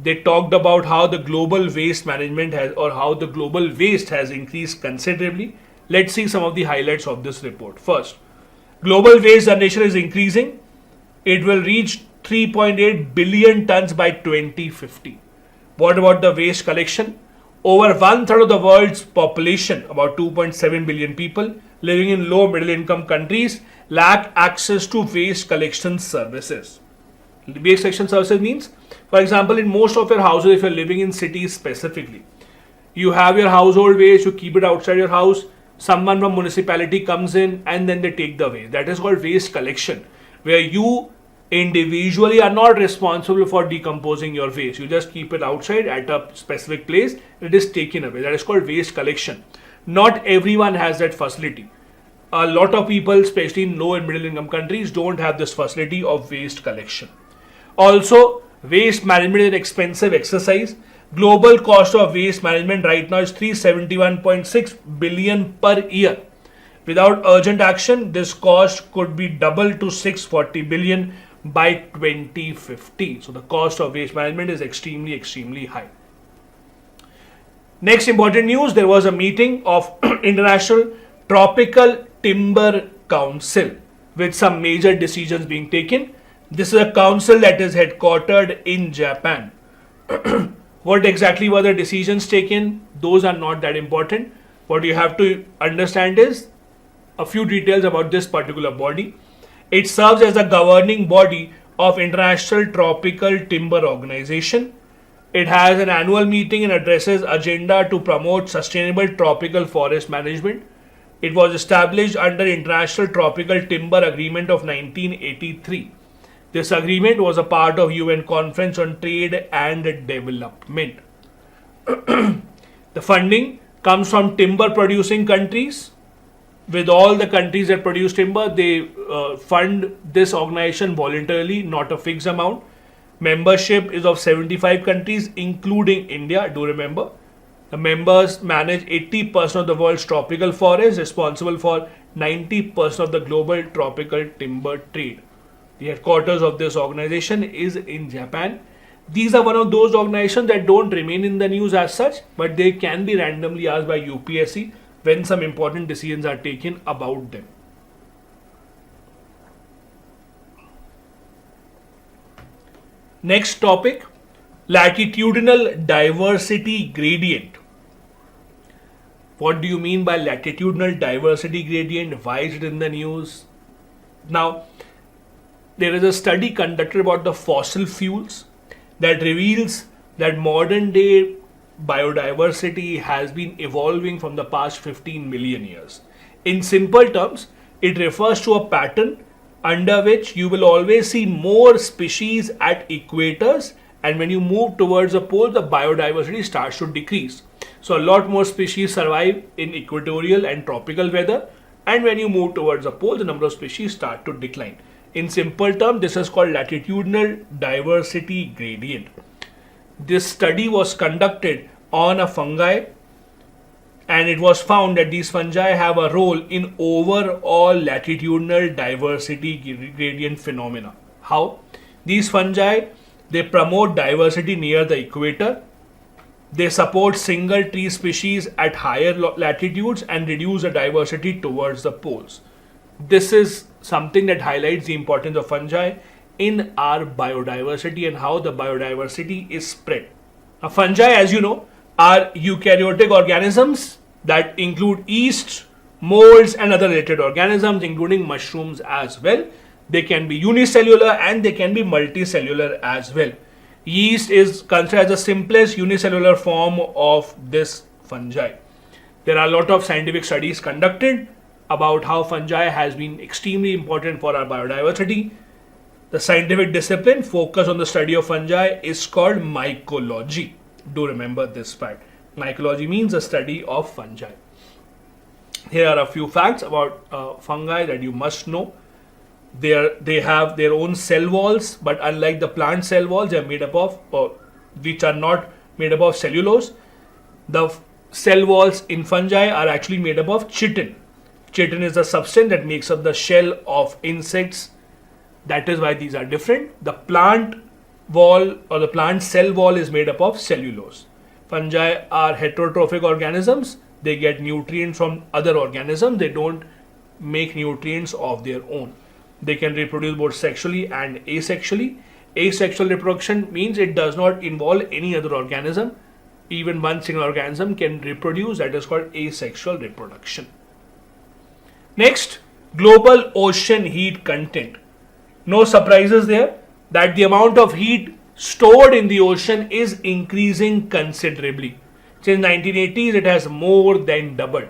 They talked about how the global waste management has, or how the global waste has increased considerably. Let's see some of the highlights of this report. First, global waste generation is increasing. It will reach 3.8 billion tons by 2050. What about the waste collection? Over 1/3 of the world's population, about 2.7 billion people living in low middle income countries, lack access to waste collection services. Waste collection services means, for example, in most of your houses, if you're living in cities specifically, you have your household waste, you keep it outside your house, someone from municipality comes in and then they take the waste. That is called waste collection, where you individually are not responsible for decomposing your waste. You just keep it outside at a specific place, it is taken away. That is called waste collection. Not everyone has that facility. A lot of people, especially in low and middle income countries, don't have this facility of waste collection. Also, waste management is an expensive exercise. Global cost of waste management right now is 371.6 billion per year. Without urgent action, this cost could be doubled to 640 billion by 2050. So the cost of waste management is extremely, extremely high. Next important news, there was a meeting of International Tropical Timber Council. with some major decisions being taken. This is a council that is headquartered in Japan. What exactly were the decisions taken? Those are not that important. What you have to understand is a few details about this particular body. It serves as the governing body of International Tropical Timber Organization. It has an annual meeting and addresses agenda to promote sustainable tropical forest management. It was established under International Tropical Timber Agreement of 1983. This agreement was a part of UN Conference on Trade and Development. The funding comes from timber producing countries. With all the countries that produce timber, they fund this organization voluntarily, not a fixed amount. Membership is of 75 countries, including India. Do remember, the members manage 80% of the world's tropical forests, responsible for 90% of the global tropical timber trade. The headquarters of this organization is in Japan. These are one of those organizations that don't remain in the news as such, but they can be randomly asked by UPSC when some important decisions are taken about them. Next topic, latitudinal diversity gradient. What do you mean by latitudinal diversity gradient? Why is it in the news? Now, there is a study conducted about the fossil fuels that reveals that modern day biodiversity has been evolving from the past 15 million years. In simple terms, it refers to a pattern under which you will always see more species at equators, and when you move towards the pole, the biodiversity starts to decrease. So a lot more species survive in equatorial and tropical weather, and when you move towards the pole, the number of species start to decline. In simple terms, this is called latitudinal diversity gradient. This study was conducted on a fungi, and it was found that these fungi have a role in overall latitudinal diversity gradient phenomena. How? These fungi, they promote diversity near the equator. They support single tree species at higher latitudes and reduce the diversity towards the poles. This is something that highlights the importance of fungi in our biodiversity and how the biodiversity is spread. Now, fungi, as you know, are eukaryotic organisms that include yeast, molds, and other related organisms, including mushrooms as well. They can be unicellular and they can be multicellular as well. Yeast is considered as the simplest unicellular form of this fungi. There are a lot of scientific studies conducted about how fungi has been extremely important for our biodiversity. The scientific discipline focused on the study of fungi is called mycology. Do remember this fact. Mycology means the study of fungi. Here are a few facts about fungi that you must know. They have their own cell walls, but unlike the plant cell walls, they are made up of, which are not made up of cellulose. The cell walls in fungi are actually made up of chitin. Chitin is the substance that makes up the shell of insects. That is why these are different. The plant wall or the plant cell wall is made up of cellulose. Fungi are heterotrophic organisms. They get nutrients from other organisms. They don't make nutrients of their own. They can reproduce both sexually and asexually. Asexual reproduction means it does not involve any other organism. Even one single organism can reproduce. That is called asexual reproduction. Next, global ocean heat content. No surprises there that the amount of heat stored in the ocean is increasing considerably. Since 1980s, it has more than doubled.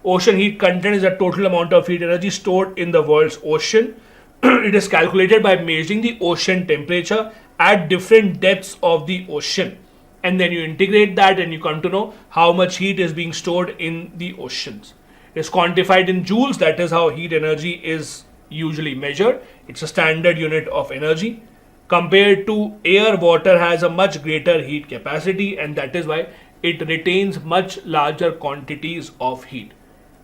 Ocean heat content is the total amount of heat energy stored in the world's ocean. It is calculated by measuring the ocean temperature at different depths of the ocean. And then you integrate that and you come to know how much heat is being stored in the oceans. It is quantified in joules. That is how heat energy is usually measured. It's a standard unit of energy. Compared to air, water has a much greater heat capacity, and that is why it retains much larger quantities of heat.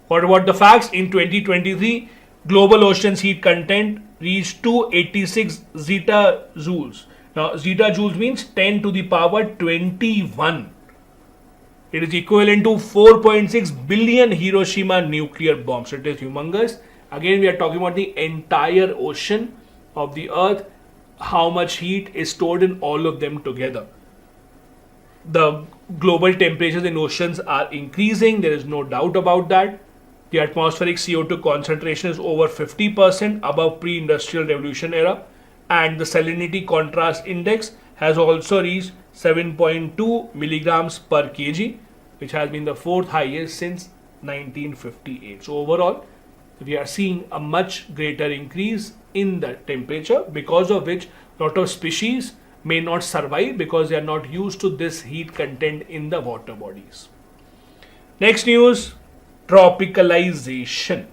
What about the facts? In 2023, global ocean's heat content reached 286 zetajoules. Now, zetajoules means 10 to the power 21. It is equivalent to 4.6 billion Hiroshima nuclear bombs. It is humongous, Again, we are talking about the entire ocean of the earth, how much heat is stored in all of them together. The global temperatures in oceans are increasing, there is no doubt about that. The atmospheric CO2 concentration is over 50% above pre-industrial revolution era, and the salinity contrast index has also reached 7.2 milligrams per kg, which has been the fourth highest since 1958. So overall, we are seeing a much greater increase in the temperature, because of which a lot of species may not survive because they are not used to this heat content in the water bodies. Next news, tropicalization.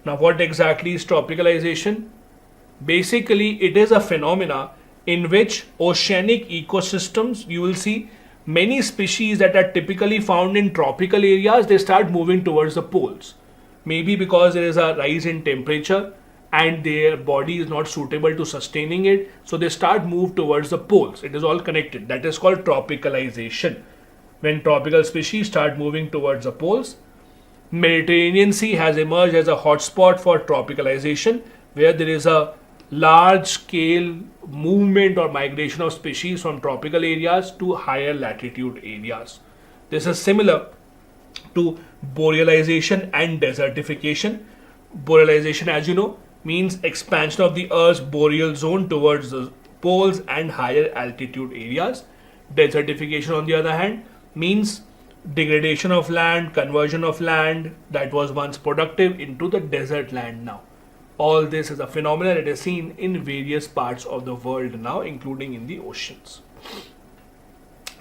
Now, what exactly is tropicalization? Basically, it is a phenomena in which oceanic ecosystems, you will see many species that are typically found in tropical areas, they start moving towards the poles. Maybe because there is a rise in temperature and their body is not suitable to sustaining it, so they start move towards the poles. It is all connected. That is called tropicalization. When tropical species start moving towards the poles, Mediterranean Sea has emerged as a hotspot for tropicalization, where there is a large scale movement or migration of species from tropical areas to higher latitude areas. This is similar to borealization and desertification. Borealization, as you know, means expansion of the Earth's boreal zone towards the poles and higher altitude areas. Desertification, on the other hand, means degradation of land, conversion of land that was once productive into the desert land now. All this is a phenomenon that is seen in various parts of the world now, including in the oceans.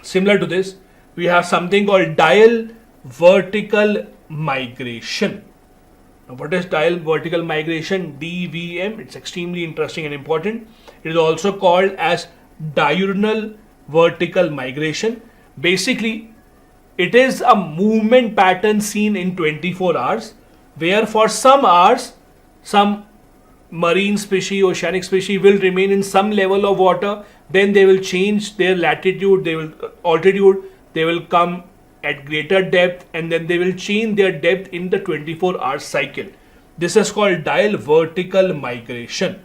Similar to this, we have something called diel vertical migration. Now, what is diel vertical migration? DVM. It's extremely interesting and important. It is also called as diurnal vertical migration. Basically, it is a movement pattern seen in 24 hours, where for some hours, some marine species, oceanic species will remain in some level of water, then they will change their latitude, they will altitude, they will come at greater depth, and then they will change their depth in the 24-hour cycle. This is called diel vertical migration.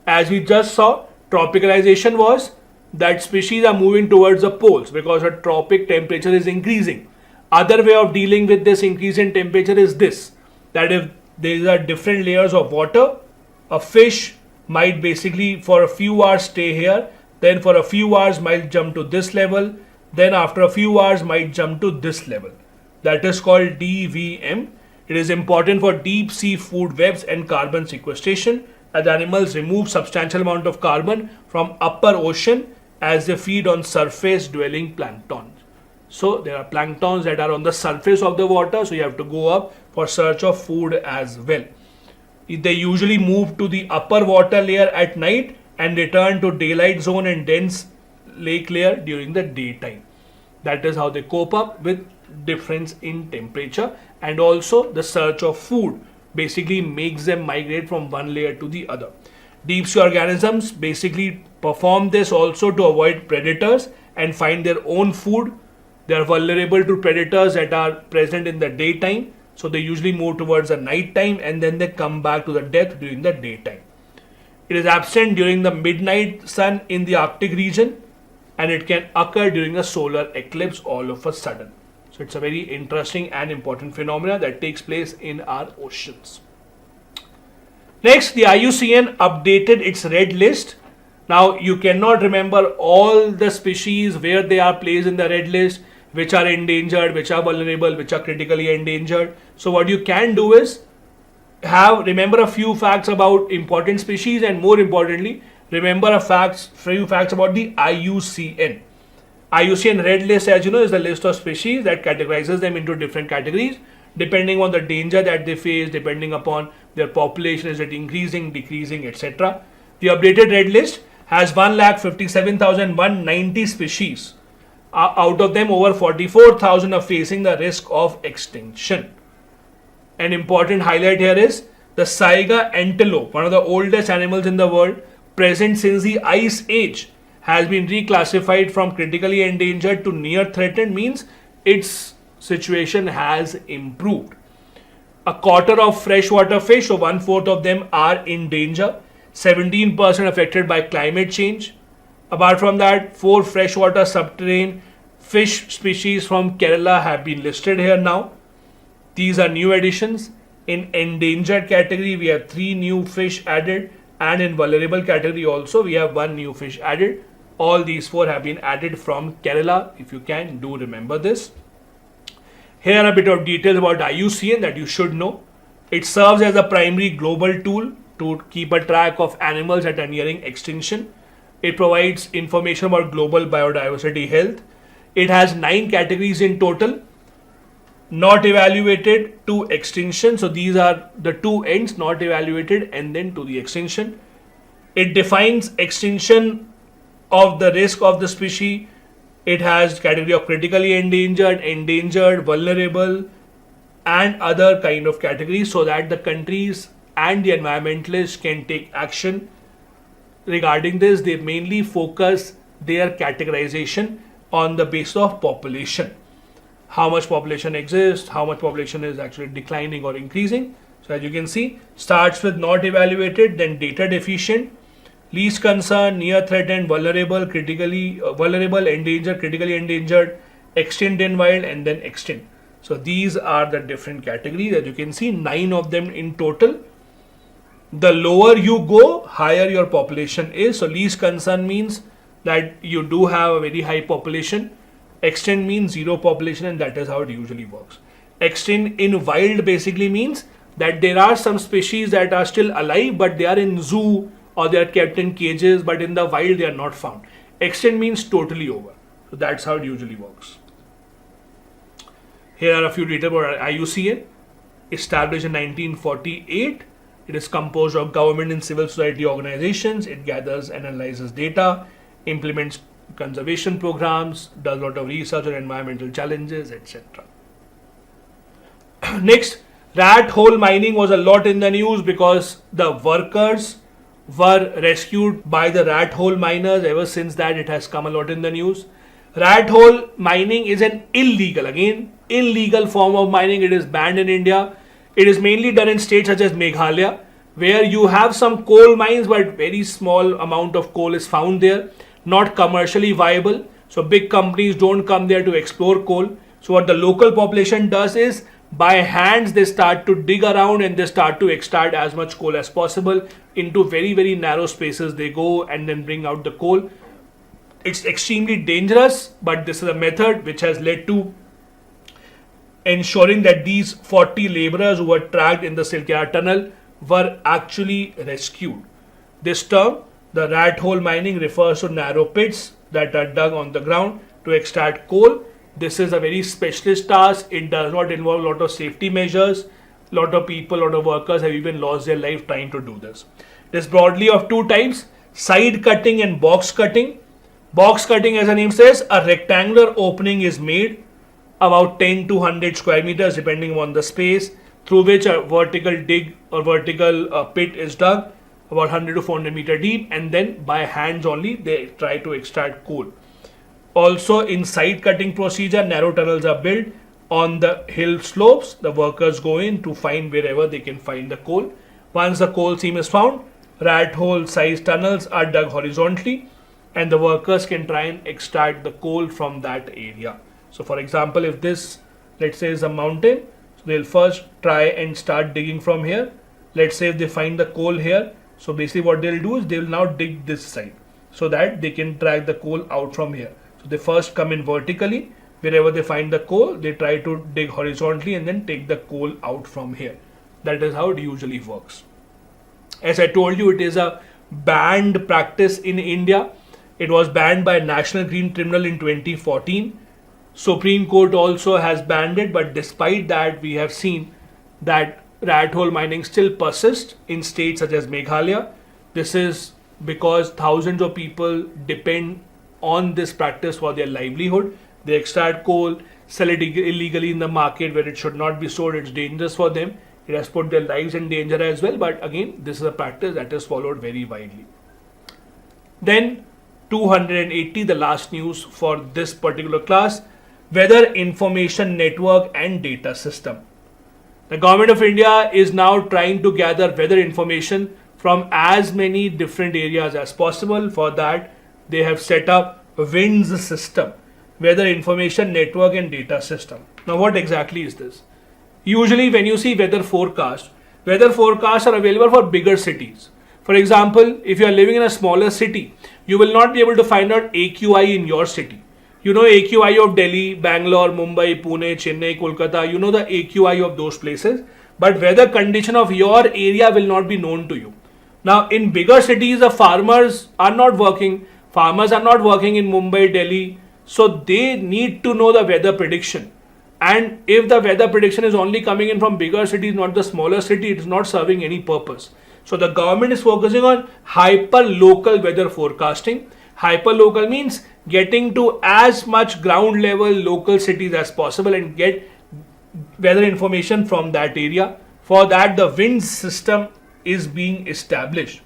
As we just saw, tropicalization was that species are moving towards the poles because the tropic temperature is increasing. Other way of dealing with this increase in temperature is this, that if there are different layers of water, a fish might basically for a few hours stay here, then for a few hours might jump to this level, then after a few hours might jump to this level. That is called DVM. It is important for deep sea food webs and carbon sequestration, as animals remove substantial amount of carbon from upper ocean as they feed on surface dwelling plankton. So there are planktons that are on the surface of the water, so you have to go up for search of food as well. They usually move to the upper water layer at night and return to daylight zone and dense lake layer during the daytime. That is how they cope up with difference in temperature, and also the search of food basically makes them migrate from one layer to the other. Deep sea organisms basically perform this also to avoid predators and find their own food. They are vulnerable to predators that are present in the daytime, so they usually move towards the night time and then they come back to the depth during the daytime. It is absent during the midnight sun in the Arctic region, and it can occur during a solar eclipse all of a sudden. So it's a very interesting and important phenomena that takes place in our oceans. Next, the IUCN updated its red list. Now, you cannot remember all the species where they are placed in the red list, which are endangered, which are vulnerable, which are critically endangered. So what you can do is remember a few facts about important species, and more importantly, remember few facts about the IUCN. IUCN red list, as you know, is the list of species that categorizes them into different categories depending on the danger that they face, depending upon their population, is it increasing, decreasing, etc. The updated red list has 1,57,190 species. Out of them, over 44,000 are facing the risk of extinction. An important highlight here is the Saiga antelope, one of the oldest animals in the world, present since the Ice Age, has been reclassified from critically endangered to near threatened, means its situation has improved. A quarter of freshwater fish, so 1/4 of them are in danger. 17% affected by climate change. Apart from that, 4 freshwater subterranean fish species from Kerala have been listed here now. These are new additions. In endangered category, we have 3 new fish added, and in vulnerable category also, we have 1 new fish added. All these 4 have been added from Kerala. If you can, do remember this. Here are a bit of details about IUCN that you should know. It serves as a primary global tool to keep a track of animals that are nearing extinction. It provides information about global biodiversity health. It has 9 categories in total. Not evaluated to extinction. So these are the 2 ends, not evaluated and then to the extinction. It defines extinction of the risk of the species. It has category of critically endangered, endangered, vulnerable and other kind of categories so that the countries and the environmentalists can take action regarding this. They mainly focus their categorization on the basis of population. How much population exists, how much population is actually declining or increasing. So as you can see, starts with not evaluated, then data deficient, least concern, near threatened, vulnerable, critically vulnerable, endangered, critically endangered, extinct and wild, and then extinct. So these are the different categories. As you can see, 9 of them in total. The lower you go, higher your population is. So least concern means that you do have a very high population. Extinct means 0 population, and that is how it usually works. Extinct in wild basically means that there are some species that are still alive, but they are in zoo or they are kept in cages, but in the wild they are not found. Extinct means totally over. So that's how it usually works. Here are a few details about IUCN. Established in 1948. It is composed of government and civil society organizations. It gathers and analyzes data, implements conservation programs, does a lot of research on environmental challenges, etc. Next, rat hole mining was a lot in the news because the workers were rescued by the rat hole miners. Ever since that, it has come a lot in the news. Rat hole mining is an illegal form of mining. It is banned in India. It is mainly done in states such as Meghalaya, where you have some coal mines, but very small amount of coal is found there. Not commercially viable. So big companies don't come there to explore coal. So what the local population does is, by hands they start to dig around and they start to extract as much coal as possible. Into very, very narrow spaces they go and then bring out the coal. It's extremely dangerous, but this is a method which has led to ensuring that these 40 laborers who were trapped in the Silkyara tunnel were actually rescued. This term, the rat hole mining, refers to narrow pits that are dug on the ground to extract coal. This is a very specialist task. It does not involve a lot of safety measures. A lot of people, a lot of workers have even lost their life trying to do this. It is broadly of 2 types, side cutting and box cutting. Box cutting, as the name says, a rectangular opening is made about 10 to 100 square meters depending on the space, through which a vertical dig or vertical pit is dug about 100 to 400 meter deep, and then by hands only they try to extract coal. Also in side cutting procedure, narrow tunnels are built on the hill slopes. The workers go in to find wherever they can find the coal. Once the coal seam is found, rat hole sized tunnels are dug horizontally and the workers can try and extract the coal from that area. So for example, if this, let's say, is a mountain, so they'll first try and start digging from here. Let's say if they find the coal here, so basically what they'll do is they'll now dig this side so that they can drag the coal out from here. So they first come in vertically. Wherever they find the coal, they try to dig horizontally and then take the coal out from here. That is how it usually works. As I told you, it is a banned practice in India. It was banned by National Green Tribunal in 2014. Supreme Court also has banned it, but despite that, we have seen that rat hole mining still persists in states such as Meghalaya. This is because thousands of people depend on this practice for their livelihood. They extract coal, sell it illegally in the market where it should not be sold. It's dangerous for them. It has put their lives in danger as well. But again, this is a practice that is followed very widely. Then 280, the last news for this particular class, Weather Information Network and Data System. The government of India is now trying to gather weather information from as many different areas as possible. For that, they have set up a WINDS system, Weather Information Network and Data System. Now, what exactly is this? Usually, when you see weather forecasts are available for bigger cities. For example, if you are living in a smaller city, you will not be able to find out AQI in your city. You know AQI of Delhi, Bangalore, Mumbai, Pune, Chennai, Kolkata, you know the AQI of those places, but weather condition of your area will not be known to you. Now, in bigger cities, the farmers are not working. Farmers are not working in Mumbai, Delhi, so they need to know the weather prediction. And if the weather prediction is only coming in from bigger cities, not the smaller city, it is not serving any purpose. So the government is focusing on hyper-local weather forecasting. Hyper-local means getting to as much ground level local cities as possible and get weather information from that area. For that, the WINDS system is being established.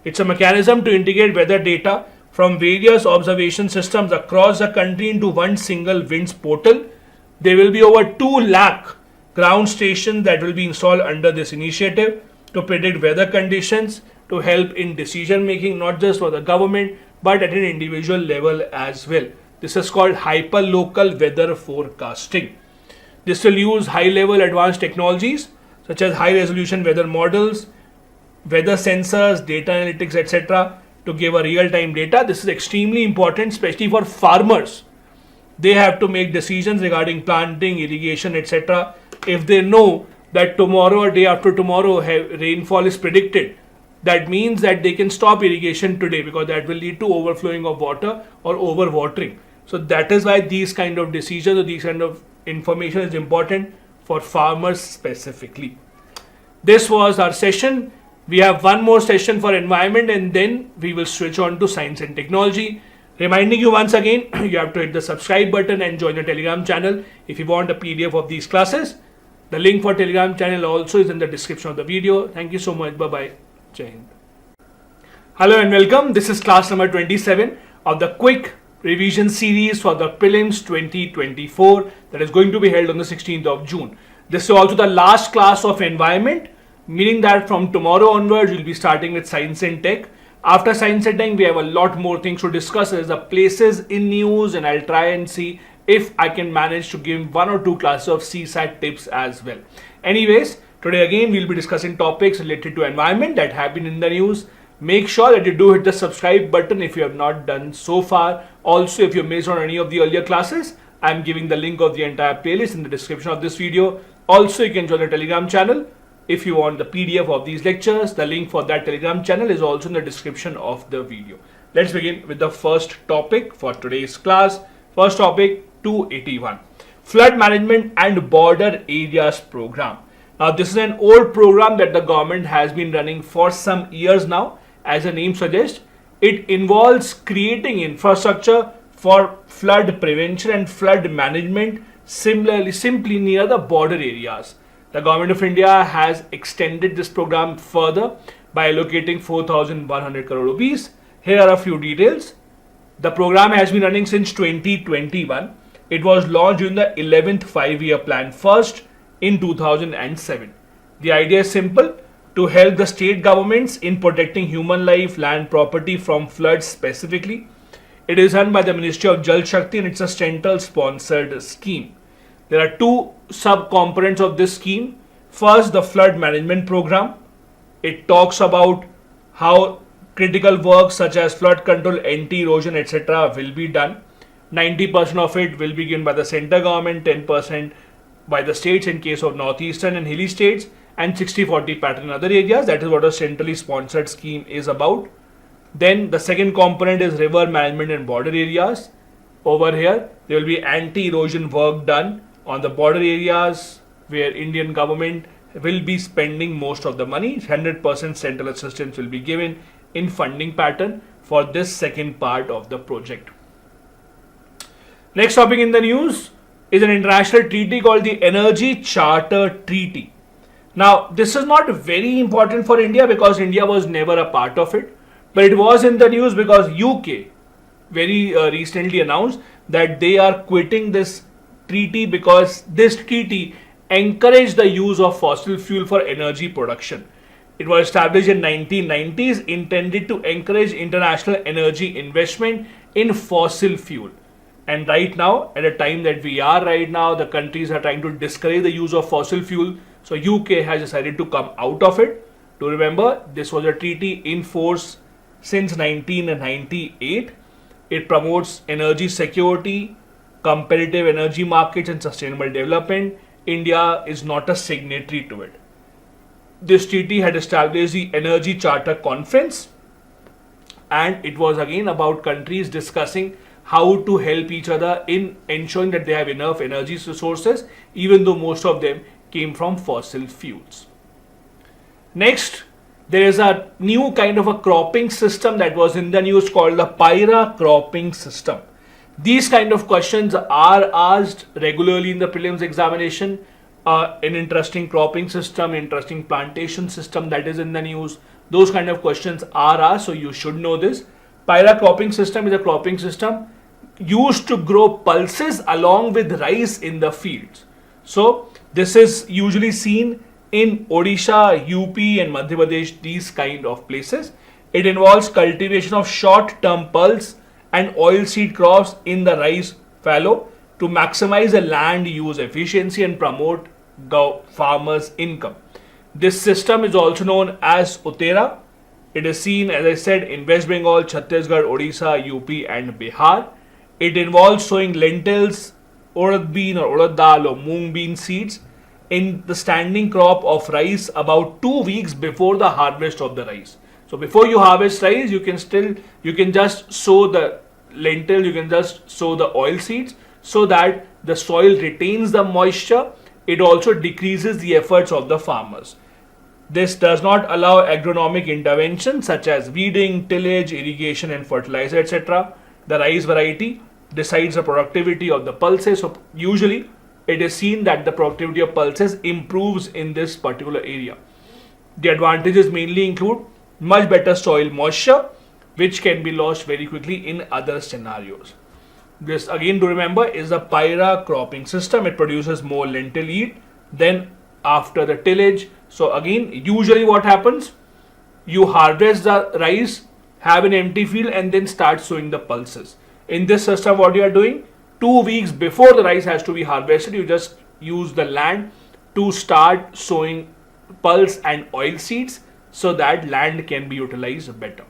It's a mechanism to integrate weather data from various observation systems across the country into one single WINDS portal. There will be over 2 lakh ground stations that will be installed under this initiative to predict weather conditions, to help in decision making, not just for the government, but at an individual level as well. This is called hyper-local weather forecasting. This will use high-level advanced technologies such as high-resolution weather models, weather sensors, data analytics, etc. to give a real-time data. This is extremely important, especially for farmers. They have to make decisions regarding planting, irrigation, etc. If they know that tomorrow or day after tomorrow rainfall is predicted, that means that they can stop irrigation today because that will lead to overflowing of water or overwatering. So that is why these kind of decisions or these kind of information is important for farmers specifically. This was our session. We have one more session for environment and then we will switch on to science and technology. Reminding you once again, you have to hit the subscribe button and join the Telegram channel if you want a PDF of these classes. The link for Telegram channel also is in the description of the video. Thank you so much. Bye-bye. Jai Hind. Hello and welcome. This is class number 27 of the Quick Revision Series for the Prelims 2024 that is going to be held on the 16th of June. This is also the last class of environment, meaning that from tomorrow onwards, we'll be starting with science and tech. After science and tech, we have a lot more things to discuss as the places in news, and I'll try and see if I can manage to give 1 or 2 classes of CSAT tips as well. Anyways, today again we'll be discussing topics related to environment that have been in the news. Make sure that you do hit the subscribe button if you have not done so far. Also, if you missed on any of the earlier classes, I'm giving the link of the entire playlist in the description of this video. Also, you can join the Telegram channel if you want the PDF of these lectures. The link for that Telegram channel is also in the description of the video. Let's begin with the first topic for today's class. First topic, 281, Flood Management and Border Areas Program. Now, this is an old program that the government has been running for some years now. As the name suggests, it involves creating infrastructure for flood prevention and flood management simply near the border areas. The government of India has extended this program further by allocating 4,100 crore rupees. Here are a few details. The program has been running since 2021. It was launched during the 11th 5-year plan, first in 2007. The idea is simple: to help the state governments in protecting human life, land, property from floods specifically. It is run by the Ministry of Jal Shakti and it's a central sponsored scheme. There are 2 sub-components of this scheme. First, the flood management program. It talks about how critical work such as flood control, anti-erosion, etc. will be done. 90% of it will be given by the central government, 10% by the states in case of northeastern and hilly states, and 60-40 pattern in other areas. That is what a centrally sponsored scheme is about. Then the second component is river management and border areas. Over here, there will be anti-erosion work done on the border areas where Indian government will be spending most of the money. 100% central assistance will be given in funding pattern for this second part of the project. Next topic in the news is an international treaty called the Energy Charter Treaty. Now, this is not very important for India because India was never a part of it, but it was in the news because UK very recently announced that they are quitting this treaty because this treaty encourage the use of fossil fuel for energy production. It was established in 1990s, intended to encourage international energy investment in fossil fuel. And right now, at a time that we are right now, the countries are trying to discourage the use of fossil fuel. So UK has decided to come out of it. To remember, this was a treaty in force since 1998. It promotes energy security, competitive energy markets and sustainable development. India is not a signatory to it. This treaty had established the Energy Charter Conference, and it was again about countries discussing how to help each other in ensuring that they have enough energy resources, even though most of them came from fossil fuels. Next, there is a new kind of a cropping system that was in the news called the PSIR cropping system. These kind of questions are asked regularly in the prelims examination. An interesting cropping system, interesting plantation system that is in the news. Those kind of questions are asked, so you should know this. PSIR cropping system is a cropping system used to grow pulses along with rice in the fields. So this is usually seen in Odisha, UP and Madhya Pradesh, these kind of places. It involves cultivation of short-term pulse and oilseed crops in the rice fallow to maximize the land use efficiency and promote the farmers' income. This system is also known as Utera. It is seen, as I said, in West Bengal, Chhattisgarh, Odisha, UP and Bihar. It involves sowing lentils, urad bean or urad dal or moong bean seeds in the standing crop of rice about 2 weeks before the harvest of the rice. So before you harvest rice, you can just sow the lentil, you can just sow the oil seeds so that the soil retains the moisture. It also decreases the efforts of the farmers. This does not allow agronomic intervention such as weeding, tillage, irrigation and fertilizer, etc. The rice variety decides the productivity of the pulses. So usually it is seen that the productivity of pulses improves in this particular area. The advantages mainly include much better soil moisture, which can be lost very quickly in other scenarios. This again, to remember, is the PSIR cropping system. It produces more lentil yield than after the tillage. So again, usually what happens, you harvest the rice, have an empty field and then start sowing the pulses. In this system, what you are doing, 2 weeks before the rice has to be harvested, you just use the land to start sowing pulse and oil seeds so that land can be utilized better.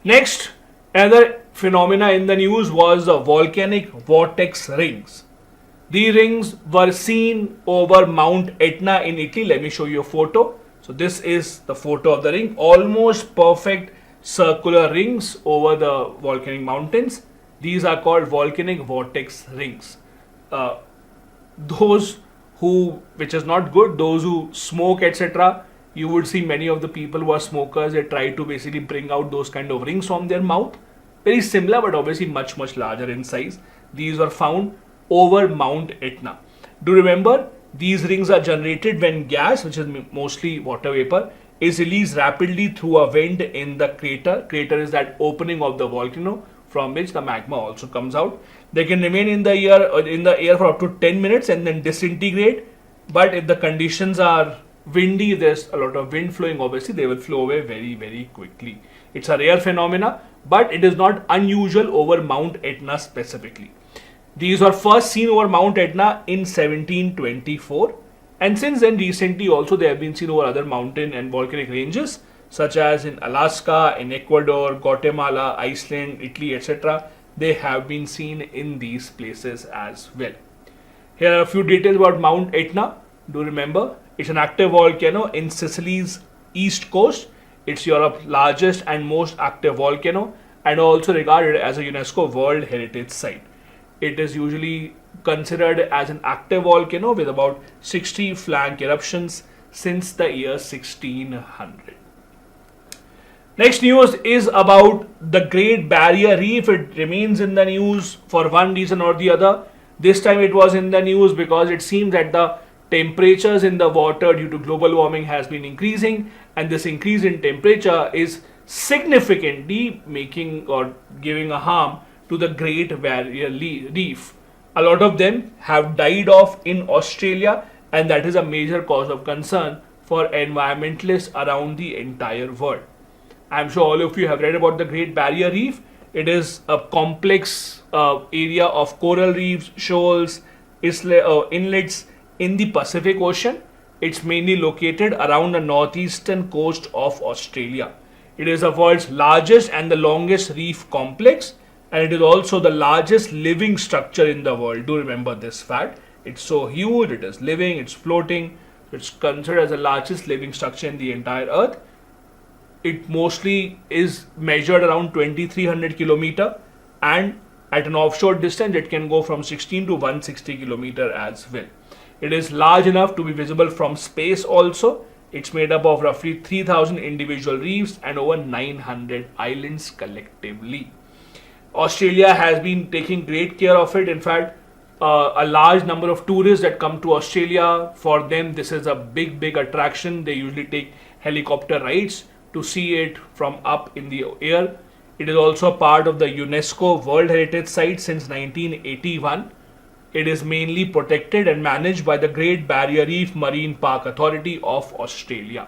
Next, another phenomena in the news was the volcanic vortex rings. The rings were seen over Mount Etna in Italy. Let me show you a photo. So this is the photo of the ring. Almost perfect circular rings over the volcanic mountains. These are called volcanic vortex rings. Which is not good, those who smoke, etc. You would see many of the people who are smokers, they try to basically bring out those kind of rings from their mouth. Very similar, but obviously much larger in size. These were found over Mount Etna. Do remember, these rings are generated when gas, which is mostly water vapor, is released rapidly through a vent in the crater. Crater is that opening of the volcano from which the magma also comes out. They can remain in the air for up to 10 minutes and then disintegrate. But if the conditions are windy, there's a lot of wind flowing, obviously they will flow away very quickly. It's a rare phenomena, but it is not unusual over Mount Etna specifically. These were first seen over Mount Etna in 1724, and since then recently also they have been seen over other mountain and volcanic ranges such as in Alaska, in Ecuador, Guatemala, Iceland, Italy, etc. They have been seen in these places as well. Here are a few details about Mount Etna. Do remember, it's an active volcano in Sicily's east coast. It's Europe's largest and most active volcano and also regarded as a UNESCO World Heritage Site. It is usually considered as an active volcano with about 60 flank eruptions since the year 1600. Next news is about the Great Barrier Reef. It remains in the news for one reason or the other. This time it was in the news because it seems that the temperatures in the water due to global warming has been increasing, and this increase in temperature is significantly making or giving a harm to the Great Barrier Reef. A lot of them have died off in Australia, and that is a major cause of concern for environmentalists around the entire world. I'm sure all of you have read about the Great Barrier Reef. It is a complex area of coral reefs, shoals, inlets in the Pacific Ocean. It's mainly located around the northeastern coast of Australia. It is the world's largest and the longest reef complex, and it is also the largest living structure in the world. Do remember this fact. It's so huge, it is living, it's floating. It's considered as the largest living structure in the entire earth. It mostly is measured around 2300 kilometer, and at an offshore distance it can go from 16 to 160 kilometer as well. It is large enough to be visible from space also. It's made up of roughly 3000 individual reefs and over 900 islands collectively. Australia has been taking great care of it. In fact, a large number of tourists that come to Australia, for them this is a big attraction. They usually take helicopter rides to see it from up in the air. It is also part of the UNESCO World Heritage Site since 1981. It is mainly protected and managed by the Great Barrier Reef Marine Park Authority of Australia.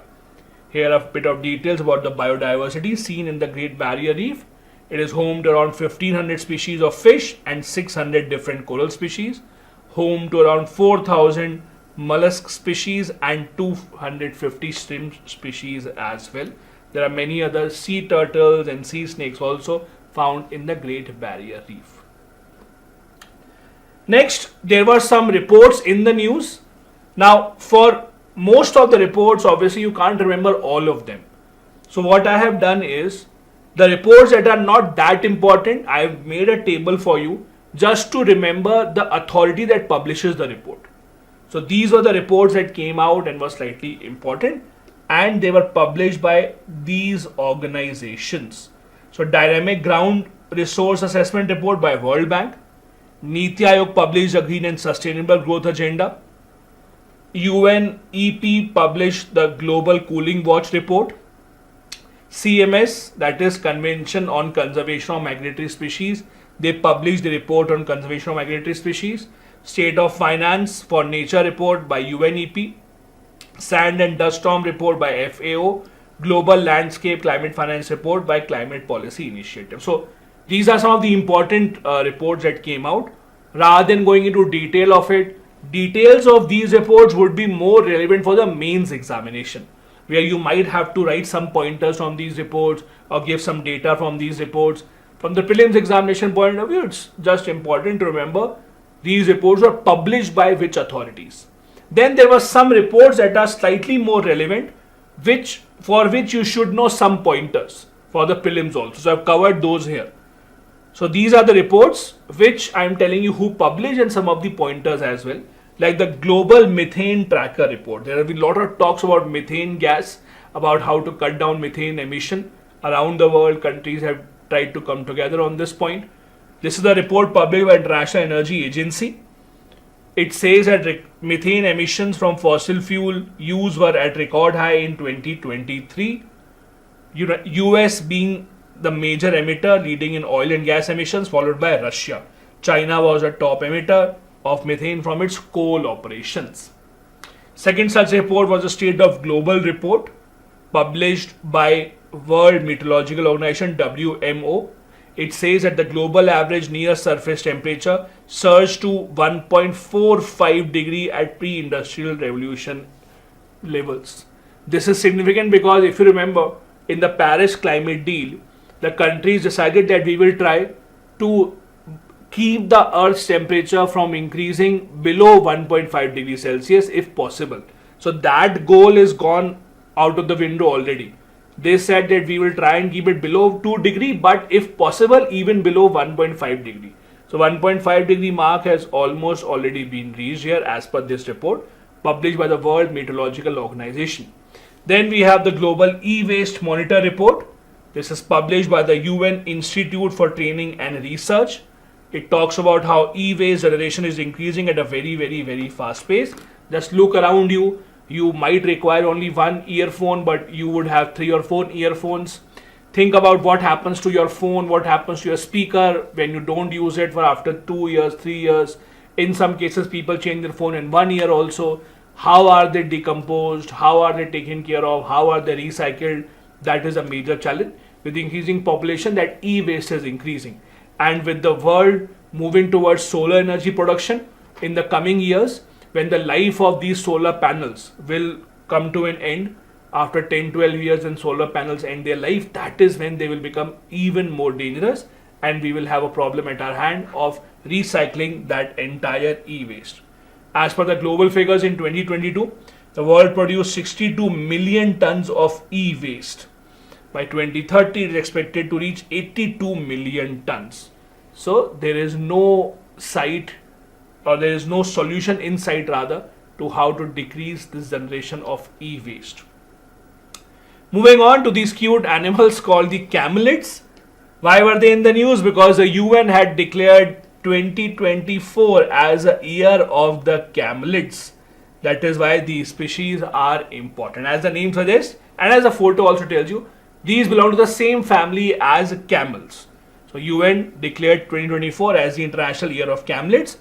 Here are a bit of details about the biodiversity seen in the Great Barrier Reef. It is home to around 1500 species of fish and 600 different coral species, home to around 4000 mollusk species and 250 shrimp species as well. There are many other sea turtles and sea snakes also found in the Great Barrier Reef. Next, there were some reports in the news. Now, for most of the reports, obviously you can't remember all of them. So what I have done is, the reports that are not that important, I have made a table for you just to remember the authority that publishes the report. So these were the reports that came out and were slightly important, and they were published by these organizations. So Dynamic Ground Resource Assessment Report by World Bank, Niti Aayog published a Green and Sustainable Growth Agenda, UNEP published the Global Cooling Watch Report, CMS, that is Convention on Conservation of Migratory Species, they published the report on conservation of migratory species, State of Finance for Nature report by UNEP, Sand and Dust Storm report by FAO, Global Landscape Climate Finance report by Climate Policy Initiative. So these are some of the important reports that came out. Rather than going into detail of it, details of these reports would be more relevant for the mains examination, where you might have to write some pointers from these reports or give some data from these reports. From the prelims examination point of view, it's just important to remember these reports were published by which authorities. Then there were some reports that are slightly more relevant, for which you should know some pointers for the prelims also. So I've covered those here. So these are the reports which I'm telling you who published and some of the pointers as well. Like the Global Methane Tracker report. There have been a lot of talks about methane gas, about how to cut down methane emission. Around the world, countries have tried to come together on this point. This is the report published by International Energy Agency. It says that methane emissions from fossil fuel use were at record high in 2023. US being the major emitter, leading in oil and gas emissions, followed by Russia. China was a top emitter of methane from its coal operations. Second such report was the State of Global report published by World Meteorological Organization WMO. It says that the global average near surface temperature surged to 1.45 degree at pre-industrial revolution levels. This is significant because if you remember, in the Paris climate deal, the countries decided that we will try to keep the Earth's temperature from increasing below 1.5 degrees Celsius if possible. So that goal is gone out of the window already. They said that we will try and keep it below 2 degree, but if possible even below 1.5 degree. So 1.5 degree mark has almost already been reached here as per this report published by the World Meteorological Organization. Then we have the Global E-Waste Monitor report. This is published by the UN Institute for Training and Research. It talks about how e-waste generation is increasing at a very fast pace. Just look around you. You might require only one earphone, but you would have 3 or 4 earphones. Think about what happens to your phone, what happens to your speaker when you don't use it for after 2 years, 3 years. In some cases, people change their phone in 1 year also. How are they decomposed? How are they taken care of? How are they recycled? That is a major challenge. With the increasing population, that e-waste is increasing. And with the world moving towards solar energy production in the coming years, when the life of these solar panels will come to an end, after 10-12 years when solar panels end their life, that is when they will become even more dangerous, and we will have a problem at our hand of recycling that entire e-waste. As per the global figures in 2022, the world produced 62 million tons of e-waste. By 2030, it is expected to reach 82 million tons. So there is no sight, or there is no solution in sight rather, to how to decrease this generation of e-waste. Moving on to these cute animals called the camelids. Why were they in the news? Because the UN had declared 2024 as a year of the camelids. That is why these species are important. As the name suggests, and as the photo also tells you, these belong to the same family as camels. So UN declared 2024 as the International Year of Camelids.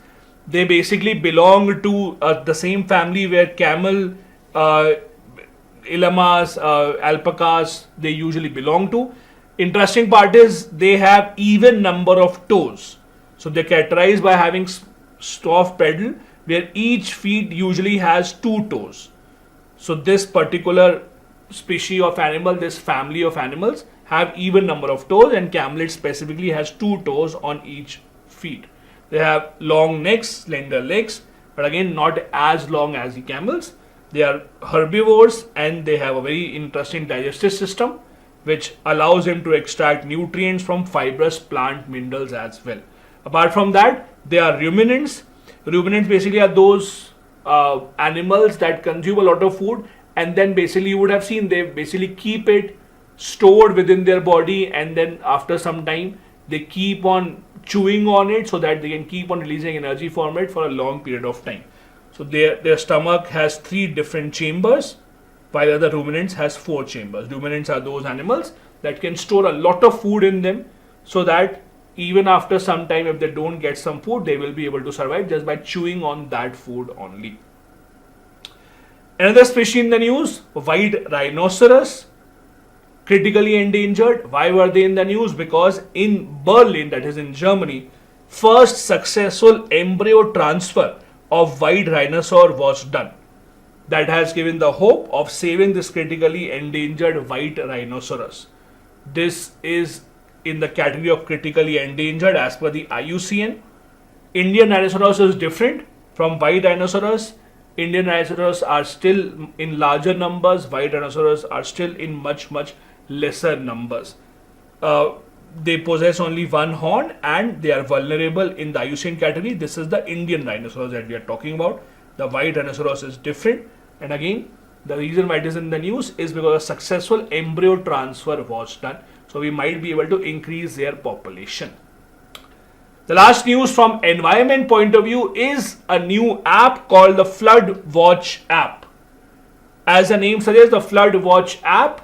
They basically belong to the same family where camel, llamas, alpacas, they usually belong to. Interesting part is they have even number of toes. So they're characterized by having soft pedal where each feet usually has 2 toes. So this particular species of animal, this family of animals, have even number of toes, and camelid specifically has 2 toes on each feet. They have long necks, slender legs, but again not as long as the camels. They are herbivores and they have a very interesting digestive system which allows them to extract nutrients from fibrous plant minerals as well. Apart from that, they are ruminants. Ruminants basically are those animals that consume a lot of food, and then basically you would have seen they basically keep it stored within their body, and then after some time they keep on chewing on it so that they can keep on releasing energy from it for a long period of time. So their stomach has 3 different chambers, while other ruminants has 4 chambers. Ruminants are those animals that can store a lot of food in them, so that even after some time, if they don't get some food, they will be able to survive just by chewing on that food only. Another species in the news, white rhinoceros, critically endangered. Why were they in the news? Because in Berlin, that is in Germany, first successful embryo transfer of white rhinoceros was done. That has given the hope of saving this critically endangered white rhinoceros. This is in the category of critically endangered as per the IUCN. Indian rhinoceros is different from white rhinoceros. Indian rhinoceros are still in larger numbers. White rhinoceros are still in much lesser numbers. They possess only 1 horn and they are vulnerable in the IUCN category. This is the Indian rhinoceros that we are talking about. The white rhinoceros is different, and again the reason why it is in the news is because a successful embryo transfer was done. So we might be able to increase their population. The last news from environment point of view is a new app called the Flood Watch app. As the name suggests, the Flood Watch app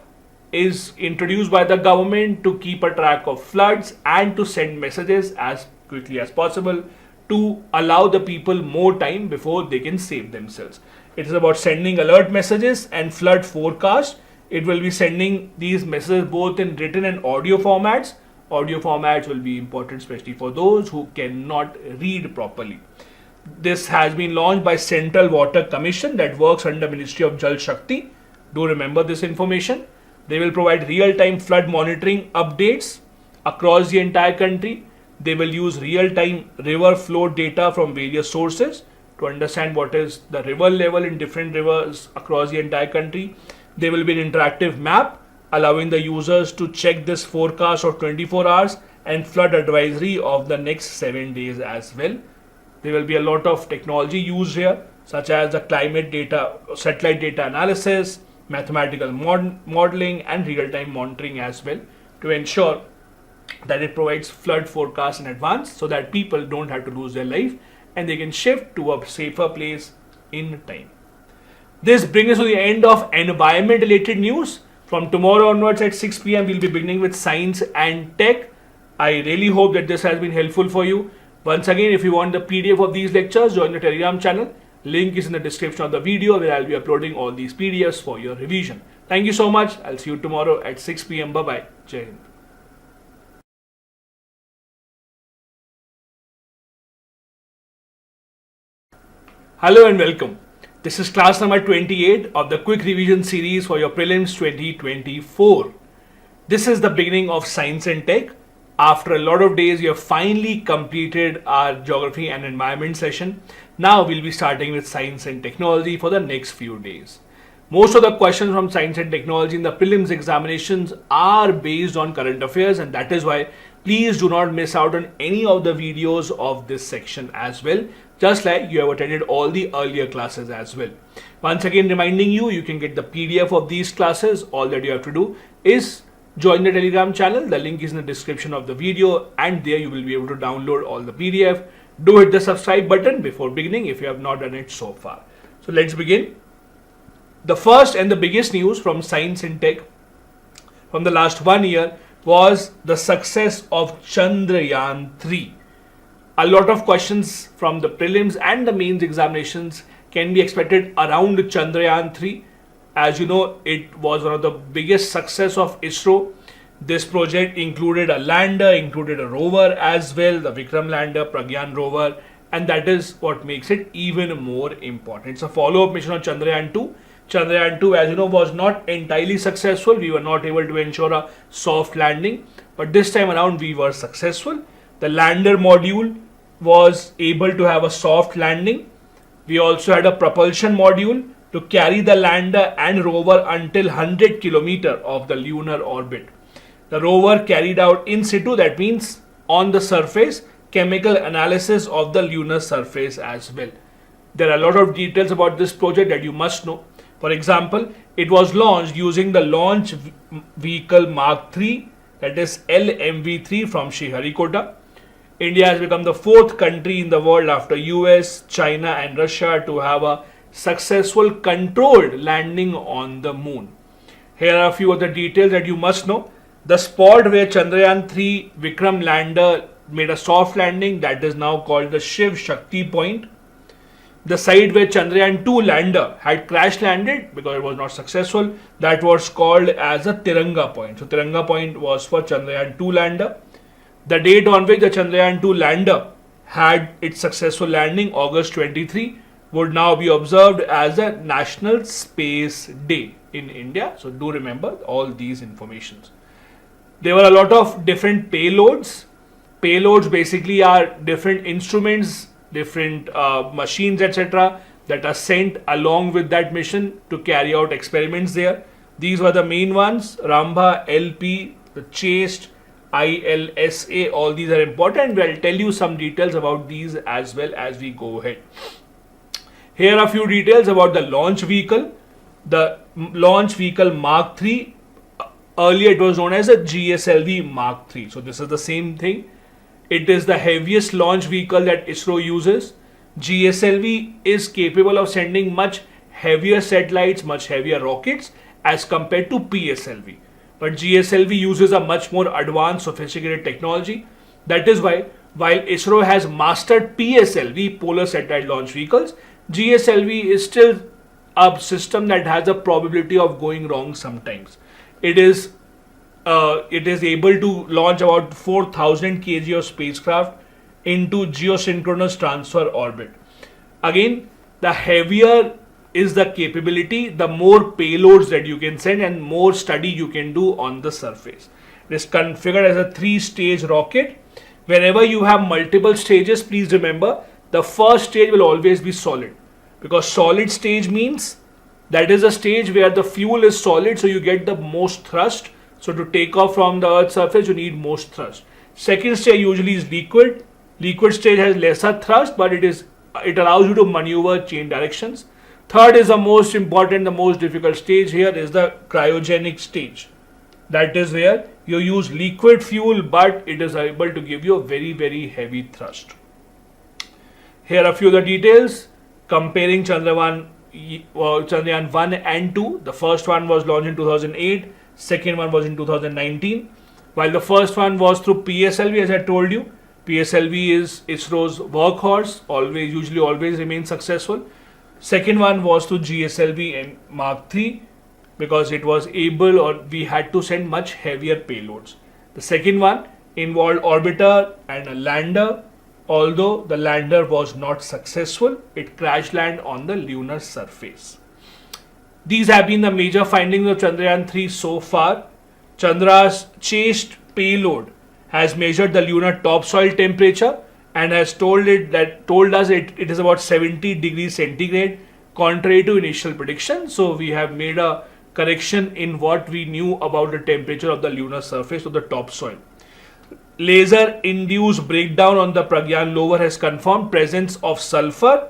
is introduced by the government to keep a track of floods and to send messages as quickly as possible to allow the people more time before they can save themselves. It is about sending alert messages and flood forecast. It will be sending these messages both in written and audio formats. Audio formats will be important especially for those who cannot read properly. This has been launched by Central Water Commission that works under Ministry of Jal Shakti. Do remember this information. They will provide real-time flood monitoring updates across the entire country. They will use real-time river flow data from various sources to understand what is the river level in different rivers across the entire country. There will be an interactive map allowing the users to check this forecast of 24 hours and flood advisory of the next 7 days as well. There will be a lot of technology used here, such as the climate data, satellite data analysis, mathematical modeling and real-time monitoring as well, to ensure that it provides flood forecasts in advance so that people don't have to lose their life and they can shift to a safer place in time. This brings us to the end of environment related news. From tomorrow onwards at 6 p.m. we'll be beginning with science and tech. I really hope that this has been helpful for you. Once again, if you want the PDF of these lectures, join the Telegram channel. Link is in the description of the video where I'll be uploading all these PDFs for your revision. Thank you so much. I'll see you tomorrow at 6 p.m. Bye-bye. Jai Hind. Hello and welcome. This is class number 28 of the Quick Revision Series for your Prelims 2024. This is the beginning of Science and Tech. After a lot of days, we have finally completed our Geography and Environment session. Now we'll be starting with Science and Technology for the next few days. Most of the questions from Science and Technology in the Prelims examinations are based on current affairs, and that is why please do not miss out on any of the videos of this section as well, just like you have attended all the earlier classes as well. Once again, reminding you, you can get the PDF of these classes. All that you have to do is join the Telegram channel. The link is in the description of the video, and there you will be able to download all the PDF. Do hit the subscribe button before beginning if you have not done it so far. So let's begin. The first and the biggest news from Science and Tech from the last 1 year was the success of Chandrayaan 3. A lot of questions from the prelims and the mains examinations can be expected around Chandrayaan 3. As you know, it was one of the biggest success of ISRO. This project included a lander, included a rover as well, the Vikram lander, Pragyan rover, and that is what makes it even more important. It's a follow-up mission on Chandrayaan 2. Chandrayaan 2, as you know, was not entirely successful. We were not able to ensure a soft landing, but this time around we were successful. The lander module was able to have a soft landing. We also had a propulsion module to carry the lander and rover until 100 km of the lunar orbit. The rover carried out in situ, that means on the surface, chemical analysis of the lunar surface as well. There are a lot of details about this project that you must know. For example, it was launched using the Launch Vehicle Mark III, that is LMV3 from Sriharikota. India has become the 4th country in the world after US, China and Russia to have a successful controlled landing on the moon. Here are a few of the details that you must know. The spot where Chandrayaan 3 Vikram lander made a soft landing, that is now called the Shiv Shakti point. The site where Chandrayaan 2 lander had crash landed because it was not successful, that was called as a Tiranga point. So Tiranga point was for Chandrayaan 2 lander. The date on which the Chandrayaan 2 lander had its successful landing, August 23, would now be observed as a National Space Day in India. So do remember all these informations. There were a lot of different payloads. Payloads basically are different instruments, different machines, etc. that are sent along with that mission to carry out experiments there. These were the main ones: Rambha, LP, the Chaste, ILSA. All these are important. We'll tell you some details about these as well as we go ahead. Here are a few details about the launch vehicle. The launch vehicle Mark III, earlier it was known as a GSLV Mark III. So this is the same thing. It is the heaviest launch vehicle that ISRO uses. GSLV is capable of sending much heavier satellites, much heavier rockets as compared to PSLV. But GSLV uses a much more advanced, sophisticated technology. That is why, while ISRO has mastered PSLV, Polar Satellite Launch Vehicles, GSLV is still a system that has a probability of going wrong sometimes. It is able to launch about 4,000 kg of spacecraft into geosynchronous transfer orbit. Again, the heavier is the capability, the more payloads that you can send and more study you can do on the surface. It is configured as a 3-stage rocket. Whenever you have multiple stages, please remember the first stage will always be solid, because solid stage means that is a stage where the fuel is solid, so you get the most thrust. So to take off from the Earth's surface, you need most thrust. Second stage usually is liquid. Liquid stage has lesser thrust, but it allows you to maneuver, change directions. Third is the most important, the most difficult stage here is the cryogenic stage. That is where you use liquid fuel, but it is able to give you a very, very heavy thrust. Here are a few of the details comparing Chandrayaan 1 and 2. The first one was launched in 2008, second one was in 2019. While the first one was through PSLV, as I told you, PSLV is ISRO's workhorse, usually always remains successful. Second one was to GSLV and Mark III, because it was able, or we had to send much heavier payloads. The second one involved orbiter and a lander. Although the lander was not successful, it crash landed on the lunar surface. These have been the major findings of Chandrayaan 3 so far. Chandra's chased payload has measured the lunar topsoil temperature and has told us it is about 70 degrees centigrade, contrary to initial prediction. So we have made a correction in what we knew about the temperature of the lunar surface of the topsoil. Laser induced breakdown on the Pragyan rover has confirmed presence of sulfur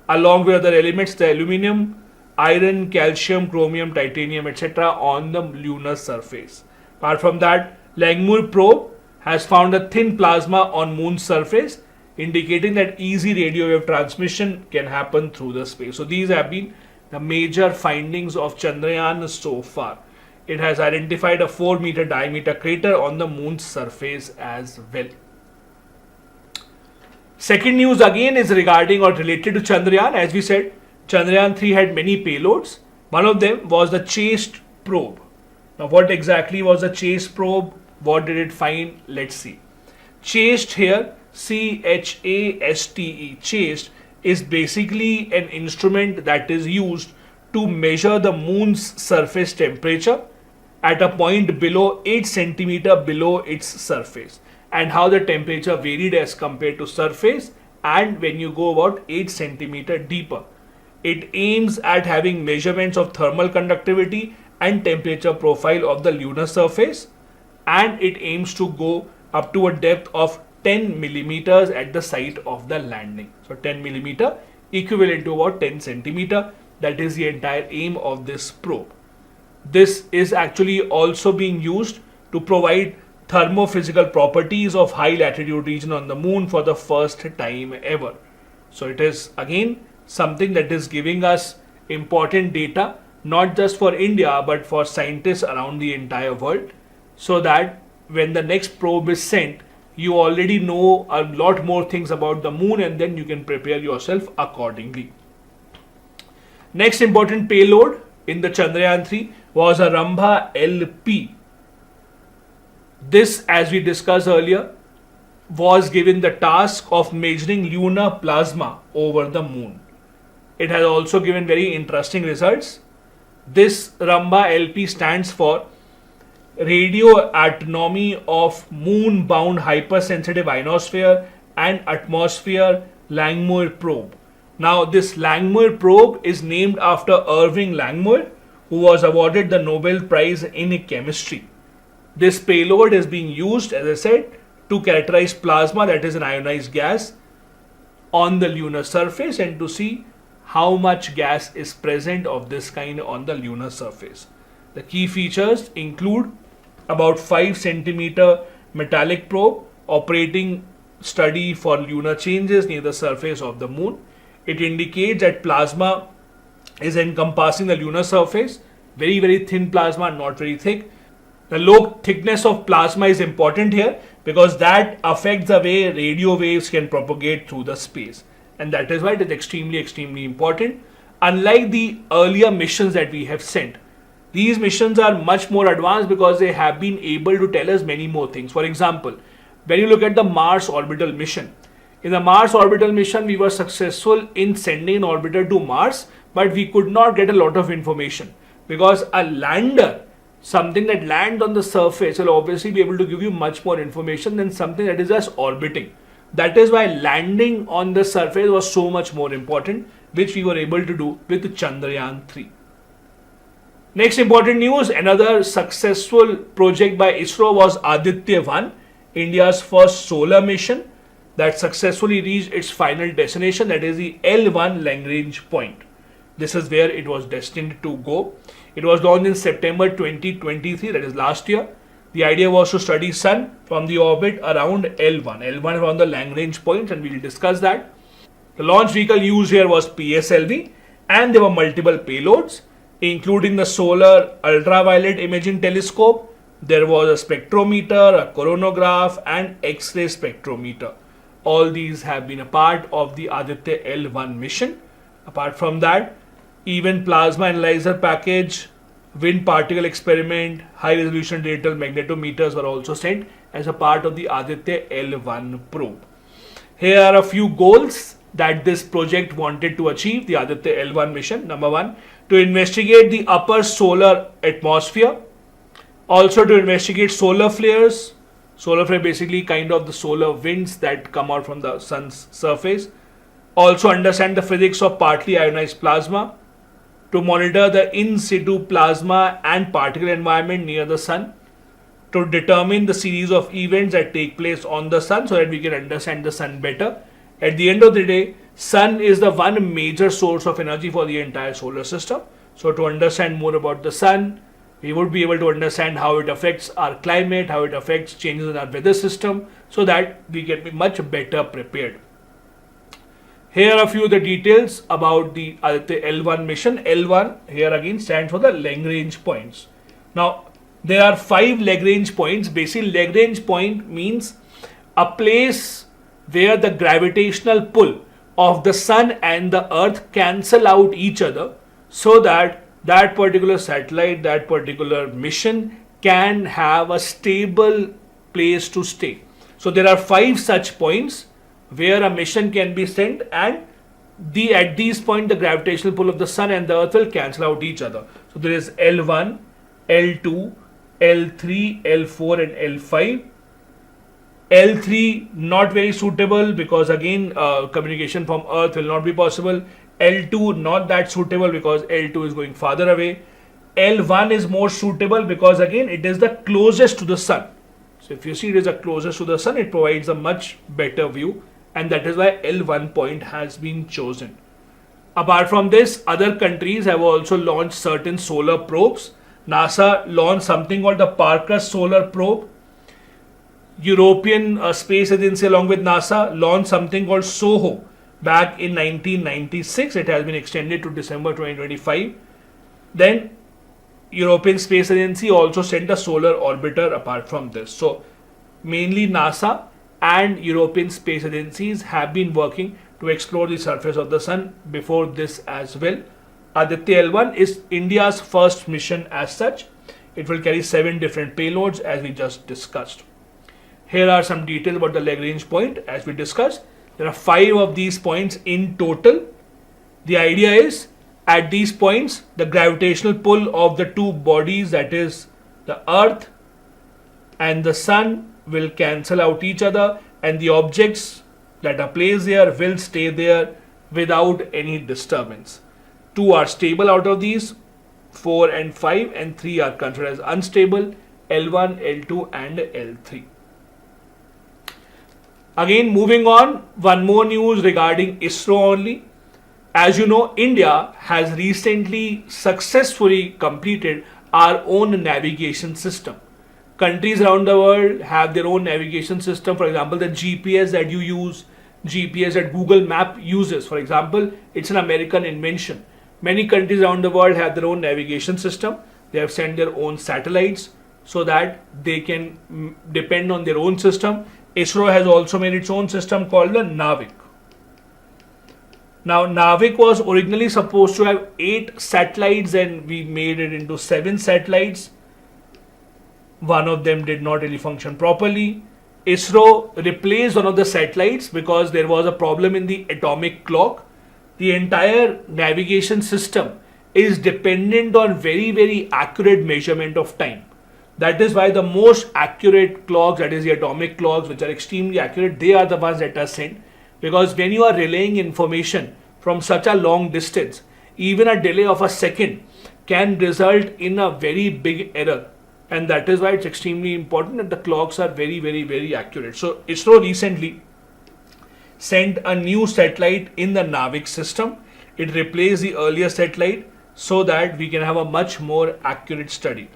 along with other elements, the aluminum, iron, calcium, chromium, titanium, etc. on the lunar surface. Apart from that, Langmuir probe has found a thin plasma on moon's surface, indicating that easy radio wave transmission can happen through the space. So these have been the major findings of Chandrayaan so far. It has identified a 4-meter diameter crater on the moon's surface as well. Second news again is regarding or related to Chandrayaan. As we said, Chandrayaan 3 had many payloads. One of them was the chased probe. Now what exactly was the chased probe? What did it find? Let's see. Chased here, CHASTE, chased, is basically an instrument that is used to measure the moon's surface temperature at a point below 8 centimeter below its surface, and how the temperature varied as compared to surface and when you go about 8 centimeter deeper. It aims at having measurements of thermal conductivity and temperature profile of the lunar surface, and it aims to go up to a depth of 10 millimeters at the site of the landing. So 10 millimeter equivalent to about 10 centimeter. That is the entire aim of this probe. This is actually also being used to provide thermophysical properties of high latitude region on the moon for the first time ever. So it is again something that is giving us important data, not just for India but for scientists around the entire world, so that when the next probe is sent, you already know a lot more things about the moon, and then you can prepare yourself accordingly. Next important payload in the Chandrayaan 3 was a Rambha LP. This, as we discussed earlier, was given the task of measuring lunar plasma over the moon. It has also given very interesting results. This Rambha LP stands for Radio Autonomy of Moon-Bound Hypersensitive Ionosphere and Atmosphere Langmuir Probe. Now, this Langmuir probe is named after Irving Langmuir, who was awarded the Nobel Prize in Chemistry. This payload is being used, as I said, to characterize plasma, that is an ionized gas, on the lunar surface, and to see how much gas is present of this kind on the lunar surface. The key features include about 5 centimeter metallic probe operating study for lunar changes near the surface of the moon. It indicates that plasma is encompassing the lunar surface. Very thin plasma, not very thick. The low thickness of plasma is important here because that affects the way radio waves can propagate through the space, and that is why it is extremely important. Unlike the earlier missions that we have sent, these missions are much more advanced because they have been able to tell us many more things. For example, when you look at the Mars orbital mission, in the Mars orbital mission, we were successful in sending an orbiter to Mars, but we could not get a lot of information because a lander, something that lands on the surface, will obviously be able to give you much more information than something that is just orbiting. That is why landing on the surface was so much more important, which we were able to do with Chandrayaan 3. Next important news, another successful project by ISRO was Aditya 1, India's first solar mission that successfully reached its final destination, that is the L1 Lagrange point. This is where it was destined to go. It was launched in September 2023, that is last year. The idea was to study Sun from the orbit around L1. L1 is on the Lagrange point, and we will discuss that. The launch vehicle used here was PSLV, and there were multiple payloads, including the Solar Ultraviolet Imaging Telescope, there was a spectrometer, a coronagraph and X-ray spectrometer. All these have been a part of the Aditya L1 mission. Apart from that, even plasma analyzer package, wind particle experiment, high resolution digital magnetometers were also sent as a part of the Aditya L1 probe. Here are a few goals that this project wanted to achieve, the Aditya L1 mission. Number one, to investigate the upper solar atmosphere. Also to investigate solar flares. Solar flare basically kind of the solar winds that come out from the sun's surface. Also understand the physics of partly ionized plasma. To monitor the in situ plasma and particle environment near the sun. To determine the series of events that take place on the sun so that we can understand the sun better. At the end of the day, sun is the one major source of energy for the entire solar system. So to understand more about the sun, we would be able to understand how it affects our climate, how it affects changes in our weather system, so that we can be much better prepared. Here are a few of the details about the Aditya L1 mission. L1 here again stands for the Lagrange points. Now there are 5 Lagrange points. Basically Lagrange point means a place where the gravitational pull of the sun and the earth cancel out each other, so that that particular satellite, that particular mission can have a stable place to stay. So there are 5 such points where a mission can be sent, and at these points the gravitational pull of the sun and the earth will cancel out each other. So there is L1, L2, L3, L4 and L5. L3 not very suitable because again communication from earth will not be possible. L2 not that suitable because L2 is going farther away. L1 is more suitable because again it is the closest to the sun. So if you see it is the closest to the sun, it provides a much better view, and that is why L1 point has been chosen. Apart from this, other countries have also launched certain solar probes. NASA launched something called the Parker Solar Probe. European Space Agency along with NASA launched something called SOHO back in 1996. It has been extended to December 2025. Then European Space Agency also sent a solar orbiter apart from this. So mainly NASA and European Space Agencies have been working to explore the surface of the sun before this as well. Aditya L1 is India's first mission as such. It will carry 7 different payloads as we just discussed. Here are some details about the Lagrange point. As we discussed, there are 5 of these points in total. The idea is at these points the gravitational pull of the 2 bodies, that is the earth and the sun, will cancel out each other, and the objects that are placed there will stay there without any disturbance. 2 are stable out of these, 4 and 5, and 3 are considered as unstable, L1, L2 and L3. Again, moving on, one more news regarding ISRO only. As you know, India has recently successfully completed our own navigation system. Countries around the world have their own navigation system. For example, the GPS that you use, GPS that Google Map uses, for example, it's an American invention. Many countries around the world have their own navigation system. They have sent their own satellites so that they can depend on their own system. ISRO has also made its own system called the Navik. Now, Navik was originally supposed to have 8 satellites and we made it into 7 satellites. One of them did not really function properly. ISRO replaced one of the satellites because there was a problem in the atomic clock. The entire navigation system is dependent on very accurate measurement of time. That is why the most accurate clocks, that is the atomic clocks, which are extremely accurate, they are the ones that are sent. Because when you are relaying information from such a long distance, even a delay of a second can result in a very big error. And that is why it's extremely important that the clocks are very accurate. So ISRO recently sent a new satellite in the Navik system. It replaced the earlier satellite so that we can have a much more accurate study.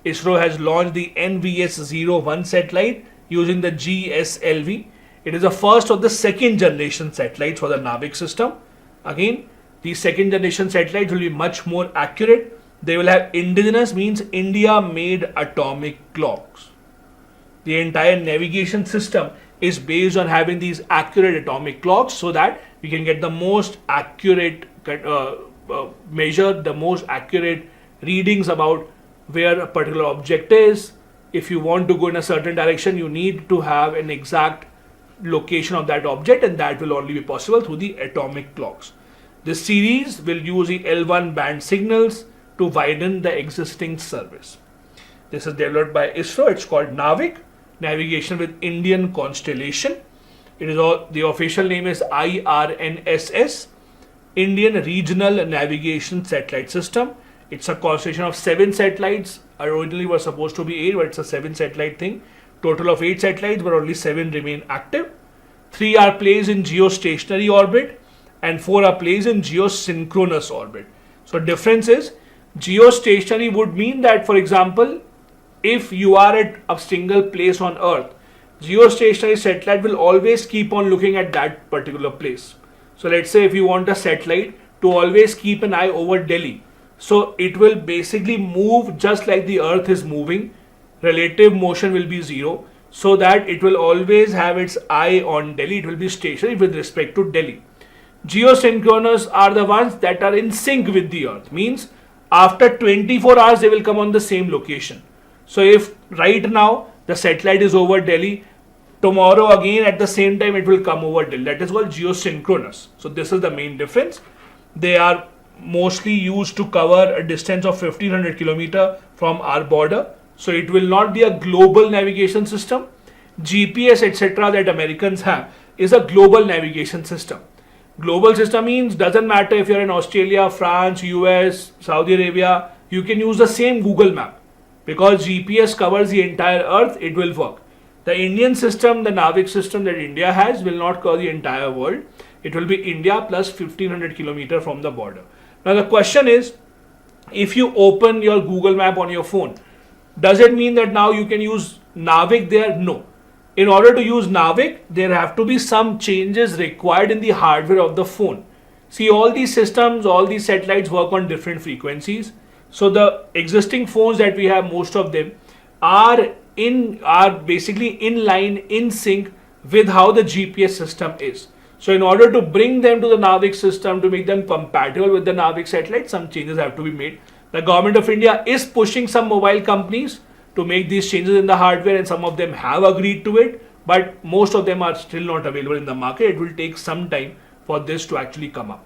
ISRO has launched the NVS-01 satellite using the GSLV. It is the first of the second generation satellites for the Navik system. Again, the second generation satellites will be much more accurate They will have indigenous, means India made atomic clocks. The entire navigation system is based on having these accurate atomic clocks so that we can get the most accurate measure, the most accurate readings about where a particular object is. If you want to go in a certain direction, you need to have an exact location of that object, and that will only be possible through the atomic clocks. This series will use the L1 band signals to widen the existing service. This is developed by ISRO. It's called NAVIC, Navigation with Indian Constellation. It is the official name is IRNSS, Indian Regional Navigation Satellite System. It's a constellation of 7 satellites. Originally were supposed to be 8, but it's a 7 satellite thing. Total of 8 satellites, but only 7 remain active. 3 are placed in geostationary orbit and 4 are placed in geosynchronous orbit. So difference is, geostationary would mean that, for example, if you are at a single place on Earth, geostationary satellite will always keep on looking at that particular place. So let's say if you want a satellite to always keep an eye over Delhi, so it will basically move just like the Earth is moving. Relative motion will be 0, so that it will always have its eye on Delhi. It will be stationary with respect to Delhi. Geosynchronous are the ones that are in sync with the Earth, means after 24 hours they will come on the same location. So if right now the satellite is over Delhi, tomorrow again at the same time it will come over Delhi. That is called geosynchronous. So this is the main difference. They are mostly used to cover a distance of 1500 km from our border. So it will not be a global navigation system. GPS, etc. that Americans have is a global navigation system. Global system means doesn't matter if you're in Australia, France, US, Saudi Arabia, you can use the same Google map. Because GPS covers the entire Earth, it will work. The Indian system, the NAVIC system that India has, will not cover the entire world. It will be India plus 1500 km from the border. Now the question is, if you open your Google map on your phone, does it mean that now you can use NAVIC there? No. In order to use NAVIC, there have to be some changes required in the hardware of the phone. See, all these systems, all these satellites work on different frequencies. So the existing phones that we have, most of them are basically in line, in sync with how the GPS system is. So in order to bring them to the NAVIC system, to make them compatible with the NAVIC satellite, some changes have to be made. The government of India is pushing some mobile companies to make these changes in the hardware, and some of them have agreed to it, but most of them are still not available in the market. It will take some time for this to actually come up.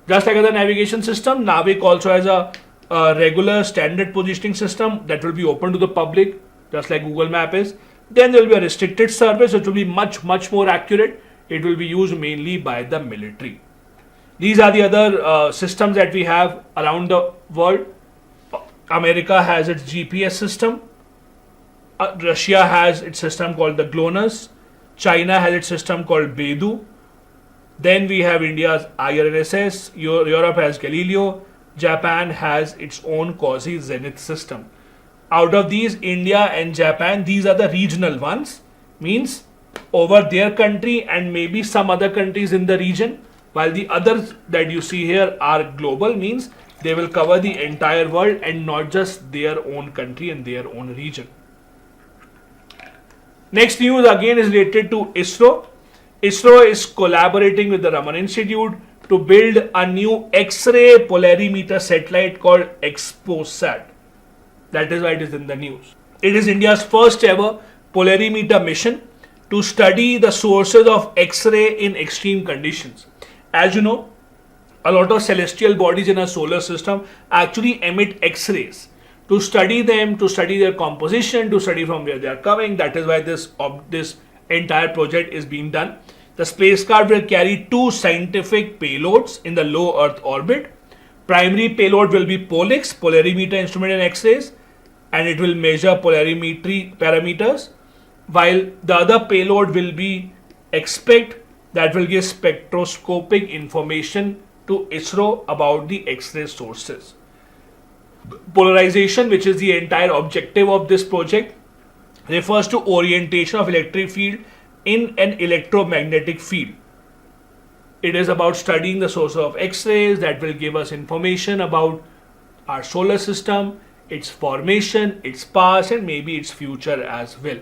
Just like other navigation system, NAVIC also has a regular standard positioning system that will be open to the public, just like Google Map is. Then there will be a restricted service which will be much more accurate. It will be used mainly by the military. These are the other systems that we have around the world. America has its GPS system. Russia has its system called the GLONASS. China has its system called Beidou. Then we have India's IRNSS. Europe has Galileo. Japan has its own quasi Zenith system. Out of these, India and Japan, these are the regional ones. Means over their country and maybe some other countries in the region, while the others that you see here are global, means they will cover the entire world and not just their own country and their own region. Next news again is related to ISRO. ISRO is collaborating with the Raman Institute to build a new X-ray polarimeter satellite called XPOSat. That is why it is in the news. It is India's first ever polarimeter mission to study the sources of X-ray in extreme conditions. As you know, a lot of celestial bodies in our solar system actually emit X-rays. To study them, to study their composition, to study from where they are coming. That is why this entire project is being done. The spacecraft will carry 2 scientific payloads in the low Earth orbit. Primary payload will be POLIX, polarimeter instrument in X-rays, and it will measure polarimetry parameters, while the other payload will be XPECT, that will give spectroscopic information to ISRO about the X-ray sources. Polarization, which is the entire objective of this project, refers to orientation of electric field in an electromagnetic field. It is about studying the source of X-rays that will give us information about our solar system, its formation, its past, and maybe its future as well.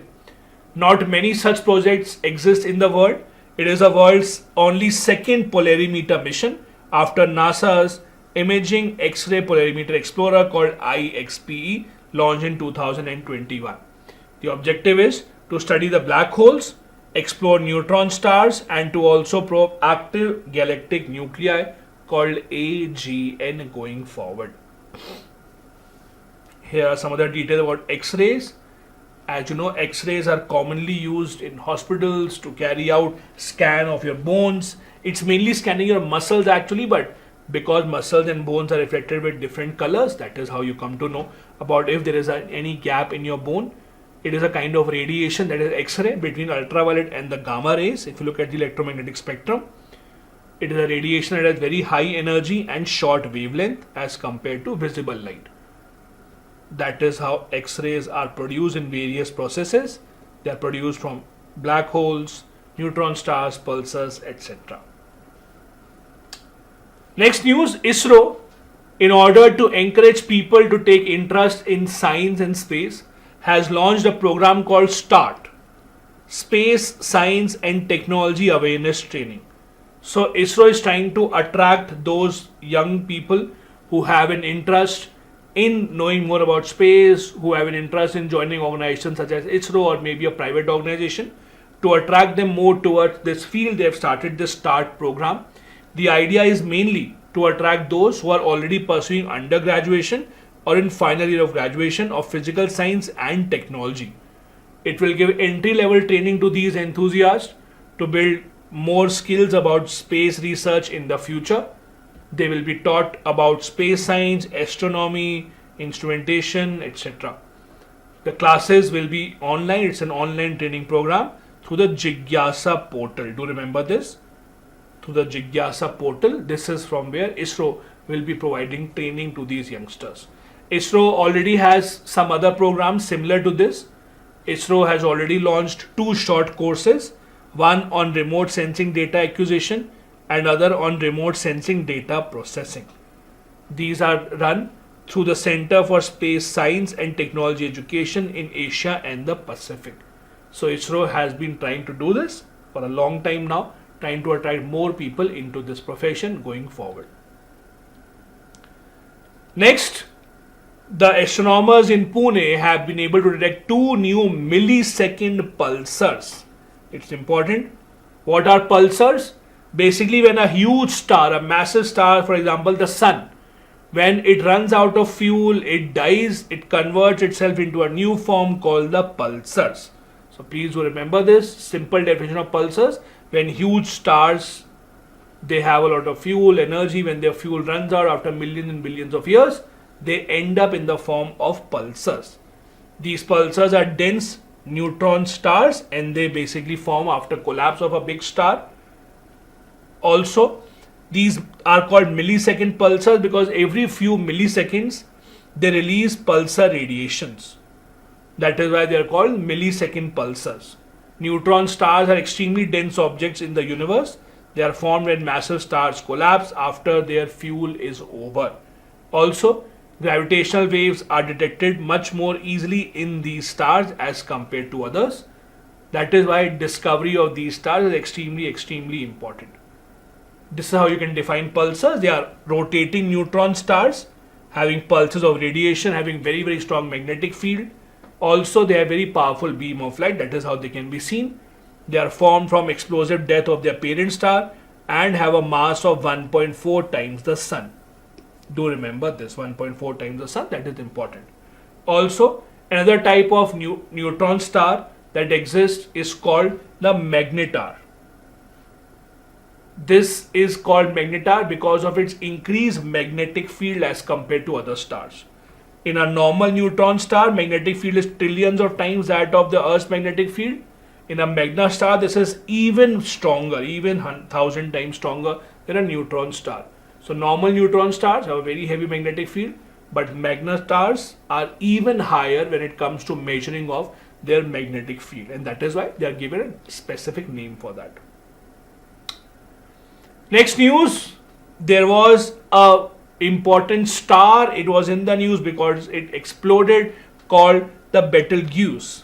Not many such projects exist in the world. It is the world's only second polarimeter mission after NASA's Imaging X-ray Polarimeter Explorer called IXPE, launched in 2021. The objective is to study the black holes, explore neutron stars, and to also probe active galactic nuclei called AGN going forward. Here are some of the details about X-rays. As you know, X-rays are commonly used in hospitals to carry out scan of your bones. It's mainly scanning your muscles actually, but because muscles and bones are reflected with different colors, that is how you come to know about if there is any gap in your bone. It is a kind of radiation, that is X-ray, between ultraviolet and the gamma rays. If you look at the electromagnetic spectrum, it is a radiation that has very high energy and short wavelength as compared to visible light. That is how X-rays are produced in various processes. They are produced from black holes, neutron stars, pulsars, etc. Next news, ISRO, in order to encourage people to take interest in science and space, has launched a program called START, Space, Science and Technology Awareness Training. So ISRO is trying to attract those young people who have an interest in knowing more about space, who have an interest in joining organizations such as ISRO or maybe a private organization. To attract them more towards this field, they have started this START program. The idea is mainly to attract those who are already pursuing undergraduation or in final year of graduation of physical science and technology. It will give entry-level training to these enthusiasts to build more skills about space research in the future. They will be taught about space science, astronomy, instrumentation, etc. The classes will be online. It's an online training program through the Jigyasa portal. Do remember this? Through the Jigyasa portal. This is from where ISRO will be providing training to these youngsters. ISRO already has some other programs similar to this. ISRO has already launched 2 short courses, one on remote sensing data acquisition and other on remote sensing data processing. These are run through the Center for Space Science and Technology Education in Asia and the Pacific. So ISRO has been trying to do this for a long time now, trying to attract more people into this profession going forward. Next, the astronomers in Pune have been able to detect 2 new millisecond pulsars. It's important. What are pulsars? Basically, when a huge star, a massive star, for example the sun, when it runs out of fuel, it dies, it converts itself into a new form called the pulsars. So please do remember this simple definition of pulsars. When huge stars, they have a lot of fuel, energy, when their fuel runs out after millions and billions of years, they end up in the form of pulsars. These pulsars are dense neutron stars and they basically form after collapse of a big star. Also, these are called millisecond pulsars because every few milliseconds they release pulsar radiations. That is why they are called millisecond pulsars. Neutron stars are extremely dense objects in the universe. They are formed when massive stars collapse after their fuel is over. Also, gravitational waves are detected much more easily in these stars as compared to others. That is why discovery of these stars is extremely important. This is how you can define pulsars. They are rotating neutron stars having pulses of radiation, having very strong magnetic field. Also, they have very powerful beam of light. That is how they can be seen. They are formed from explosive death of their parent star and have a mass of 1.4 times the sun. Do remember this, 1.4 times the sun, that is important. Also, another type of neutron star that exists is called the magnetar. This is called magnetar because of its increased magnetic field as compared to other stars. In a normal neutron star, magnetic field is trillions of times that of the Earth's magnetic field. In a magna star, this is even stronger, even 1,000 times stronger than a neutron star. So normal neutron stars have a very heavy magnetic field, but magna stars are even higher when it comes to measuring of their magnetic field, and that is why they are given a specific name for that. Next news, there was a important star, it was in the news because it exploded, called the Betelgeuse.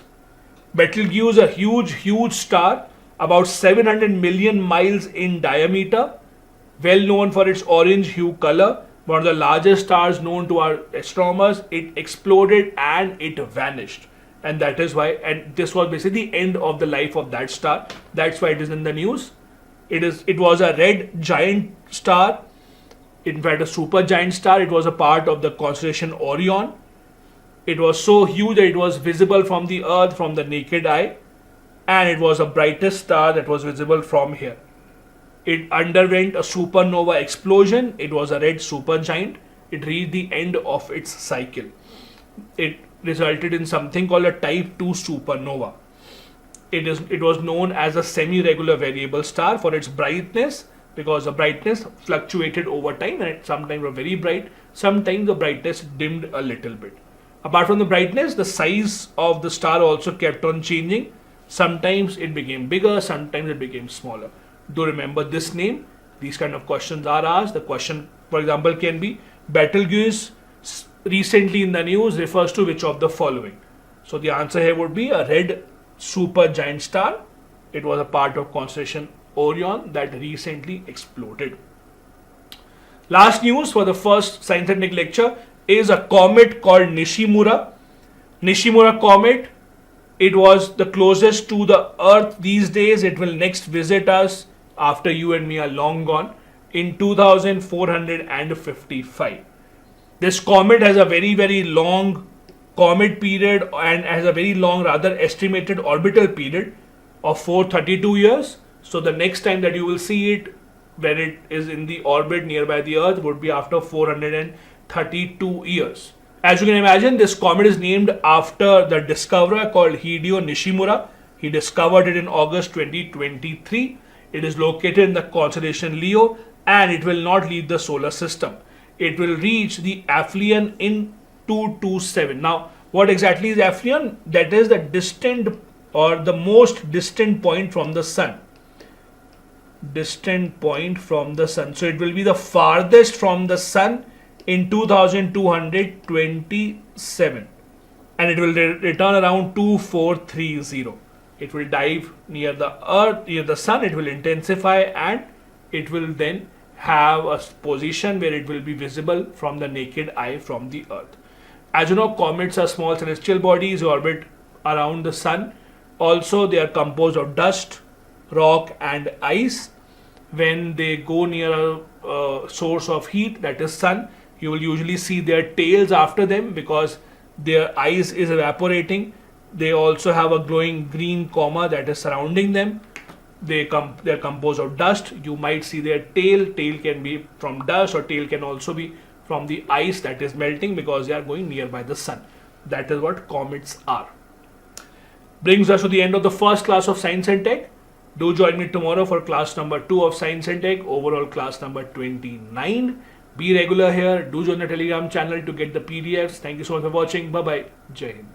Betelgeuse, a huge star, about 700 million miles in diameter, well known for its orange hue color, one of the largest stars known to our astronomers. It exploded and it vanished. And that is why, and this was basically the end of the life of that star. That's why it is in the news. It was a red giant star, in fact a super giant star. It was a part of the constellation Orion. It was so huge that it was visible from the earth from the naked eye, and it was the brightest star that was visible from here. It underwent a supernova explosion. It was a red supergiant. It reached the end of its cycle. It resulted in something called a type 2 supernova. It was known as a semi-regular variable star for its brightness, because the brightness fluctuated over time, and sometimes were very bright, sometimes the brightness dimmed a little bit. Apart from the brightness, the size of the star also kept on changing. Sometimes it became bigger, sometimes it became smaller. Do remember this name. These kind of questions are asked. The question, for example, can be Betelgeuse recently in the news refers to which of the following? So the answer here would be a red supergiant star. It was a part of constellation Orion that recently exploded. Last news for the first Science and Tech lecture is a comet called Nishimura. Nishimura comet, it was the closest to the Earth these days. It will next visit us after you and me are long gone in 2455. This comet has a very long comet period and has a very long, rather estimated orbital period of 432 years. So the next time that you will see it when it is in the orbit nearby the Earth would be after 432 years. As you can imagine, this comet is named after the discoverer called Hideo Nishimura. He discovered it in August 2023. It is located in the constellation Leo, and it will not leave the solar system. It will reach the aphelion in 227. Now, what exactly is aphelion? That is the distant or the most distant point from the sun. Distant point from the sun. So it will be the farthest from the sun in 2227, and it will return around 2430. It will dive near the earth, near the sun. It will intensify, and it will then have a position where it will be visible from the naked eye from the earth. As you know, comets are small celestial bodies who orbit around the sun. Also, they are composed of dust, rock and ice. When they go near a source of heat, that is sun, you will usually see their tails after them because their ice is evaporating. They also have a glowing green coma that is surrounding them. They are composed of dust. You might see their tail. Tail can be from dust, or tail can also be from the ice that is melting because they are going nearby the sun. That is what comets are. Brings us to the end of the first class of Science and Tech. Do join me tomorrow for class number 2 of Science and Tech, overall class number 29. Be regular here. Do join the Telegram channel to get the PDFs. Thank you so much for watching. Bye-bye. Jai Hind.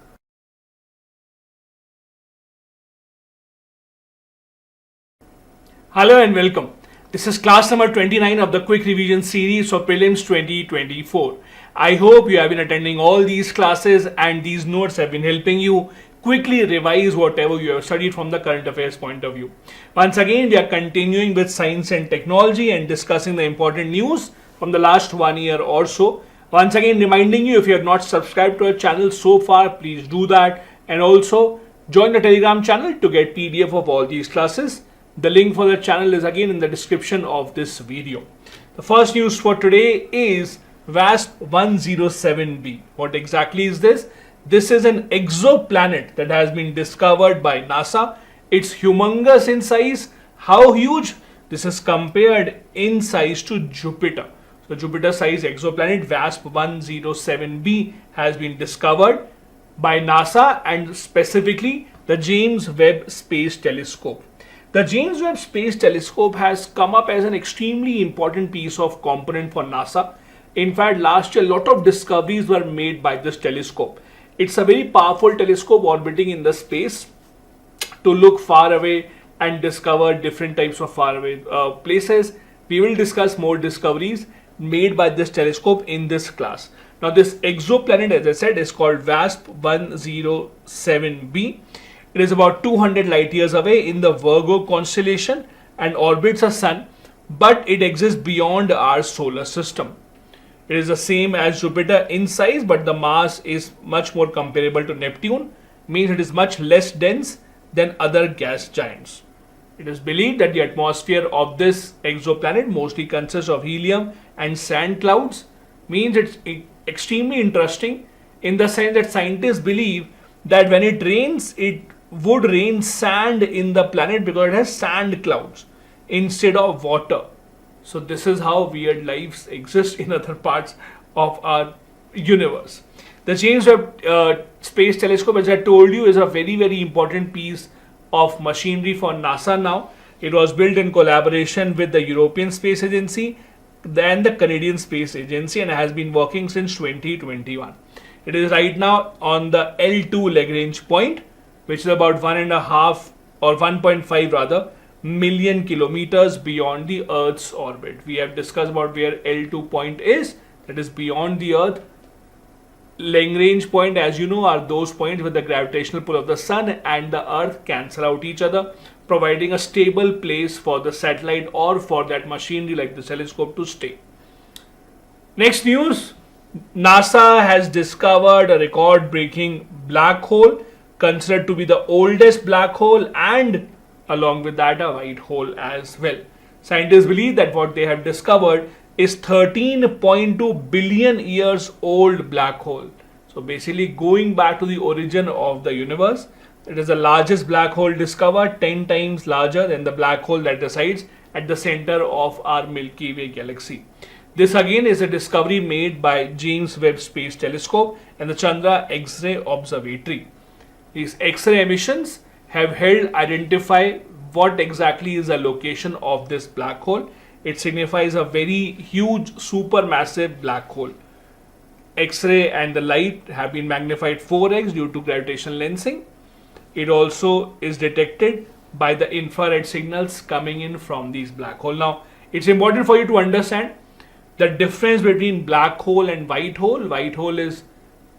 Hello and welcome. This is class number 29 of the Quick Revision Series for Prelims 2024. I hope you have been attending all these classes and these notes have been helping you quickly revise whatever you have studied from the current affairs point of view. Once again, we are continuing with science and technology and discussing the important news from the last 1 year or so. Once again, reminding you, if you have not subscribed to our channel so far, please do that, and also join the Telegram channel to get PDF of all these classes. The link for the channel is again in the description of this video. The first news for today is WASP 107b. What exactly is this? This is an exoplanet that has been discovered by NASA. It's humongous in size. How huge? This is compared in size to Jupiter. So Jupiter size exoplanet WASP 107b has been discovered by NASA, and specifically the James Webb Space Telescope. The James Webb Space Telescope has come up as an extremely important piece of component for NASA. In fact, last year a lot of discoveries were made by this telescope. It's a very powerful telescope orbiting in the space to look far away and discover different types of far away places. We will discuss more discoveries. made by this telescope in this class. Now this exoplanet, as I said, is called WASP 107b. It is about 200 light years away in the Virgo constellation and orbits a sun, but it exists beyond our solar system. It is the same as Jupiter in size, but the mass is much more comparable to Neptune, means it is much less dense than other gas giants. It is believed that the atmosphere of this exoplanet mostly consists of helium and sand clouds, means it's extremely interesting in the sense that scientists believe that when it rains, it would rain sand in the planet because it has sand clouds instead of water. So this is how weird lives exist in other parts of our universe. The James Webb Space Telescope, as I told you, is a very, very important piece of machinery for NASA now. It was built in collaboration with the European Space Agency and the Canadian Space Agency and has been working since 2021. It is right now on the L2 Lagrange point, which is about 1.5 or 1.5 rather million kilometers beyond the Earth's orbit. We have discussed about where L2 point is, that is beyond the Earth. Lagrange point, as you know, are those points where the gravitational pull of the sun and the Earth cancel out each other, providing a stable place for the satellite or for that machinery like the telescope to stay. Next news, NASA has discovered a record-breaking black hole, considered to be the oldest black hole, and along with that a white hole as well. Scientists believe that what they have discovered is 13.2 billion years old black hole. So basically going back to the origin of the universe. It is the largest black hole discovered, 10 times larger than the black hole that resides at the center of our Milky Way galaxy. This again is a discovery made by James Webb Space Telescope and the Chandra X-ray Observatory. These X-ray emissions have helped identify what exactly is the location of this black hole. It signifies a very huge supermassive black hole. X-ray and the light have been magnified 4x due to gravitational lensing. It also is detected by the infrared signals coming in from these black hole. Now, it's important for you to understand the difference between black hole and white hole. White hole is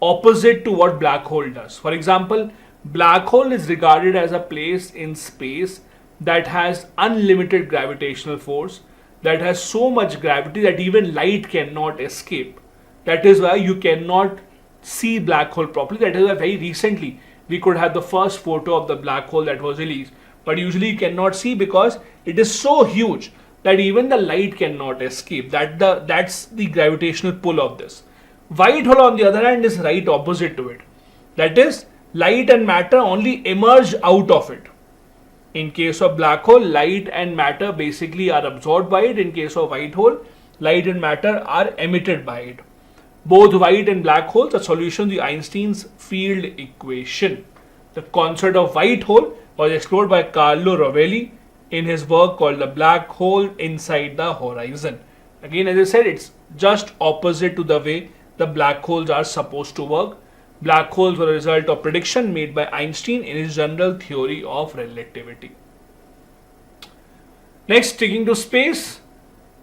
opposite to what black hole does. For example, black hole is regarded as a place in space that has unlimited gravitational force, that has so much gravity that even light cannot escape. That is why you cannot see black hole properly. That is why very recently we could have the first photo of the black hole that was released. But usually you cannot see because it is so huge that even the light cannot escape. That's the gravitational pull of this. White hole on the other hand is right opposite to it. That is, light and matter only emerge out of it. In case of black hole, light and matter basically are absorbed by it. In case of white hole, light and matter are emitted by it. Both white and black holes are solutions to Einstein's field equation. The concept of white hole was explored by Carlo Rovelli in his work called The Black Hole Inside the Horizon. Again, as I said, it's just opposite to the way the black holes are supposed to work. Black holes were a result of prediction made by Einstein in his general theory of relativity. Next, sticking to space,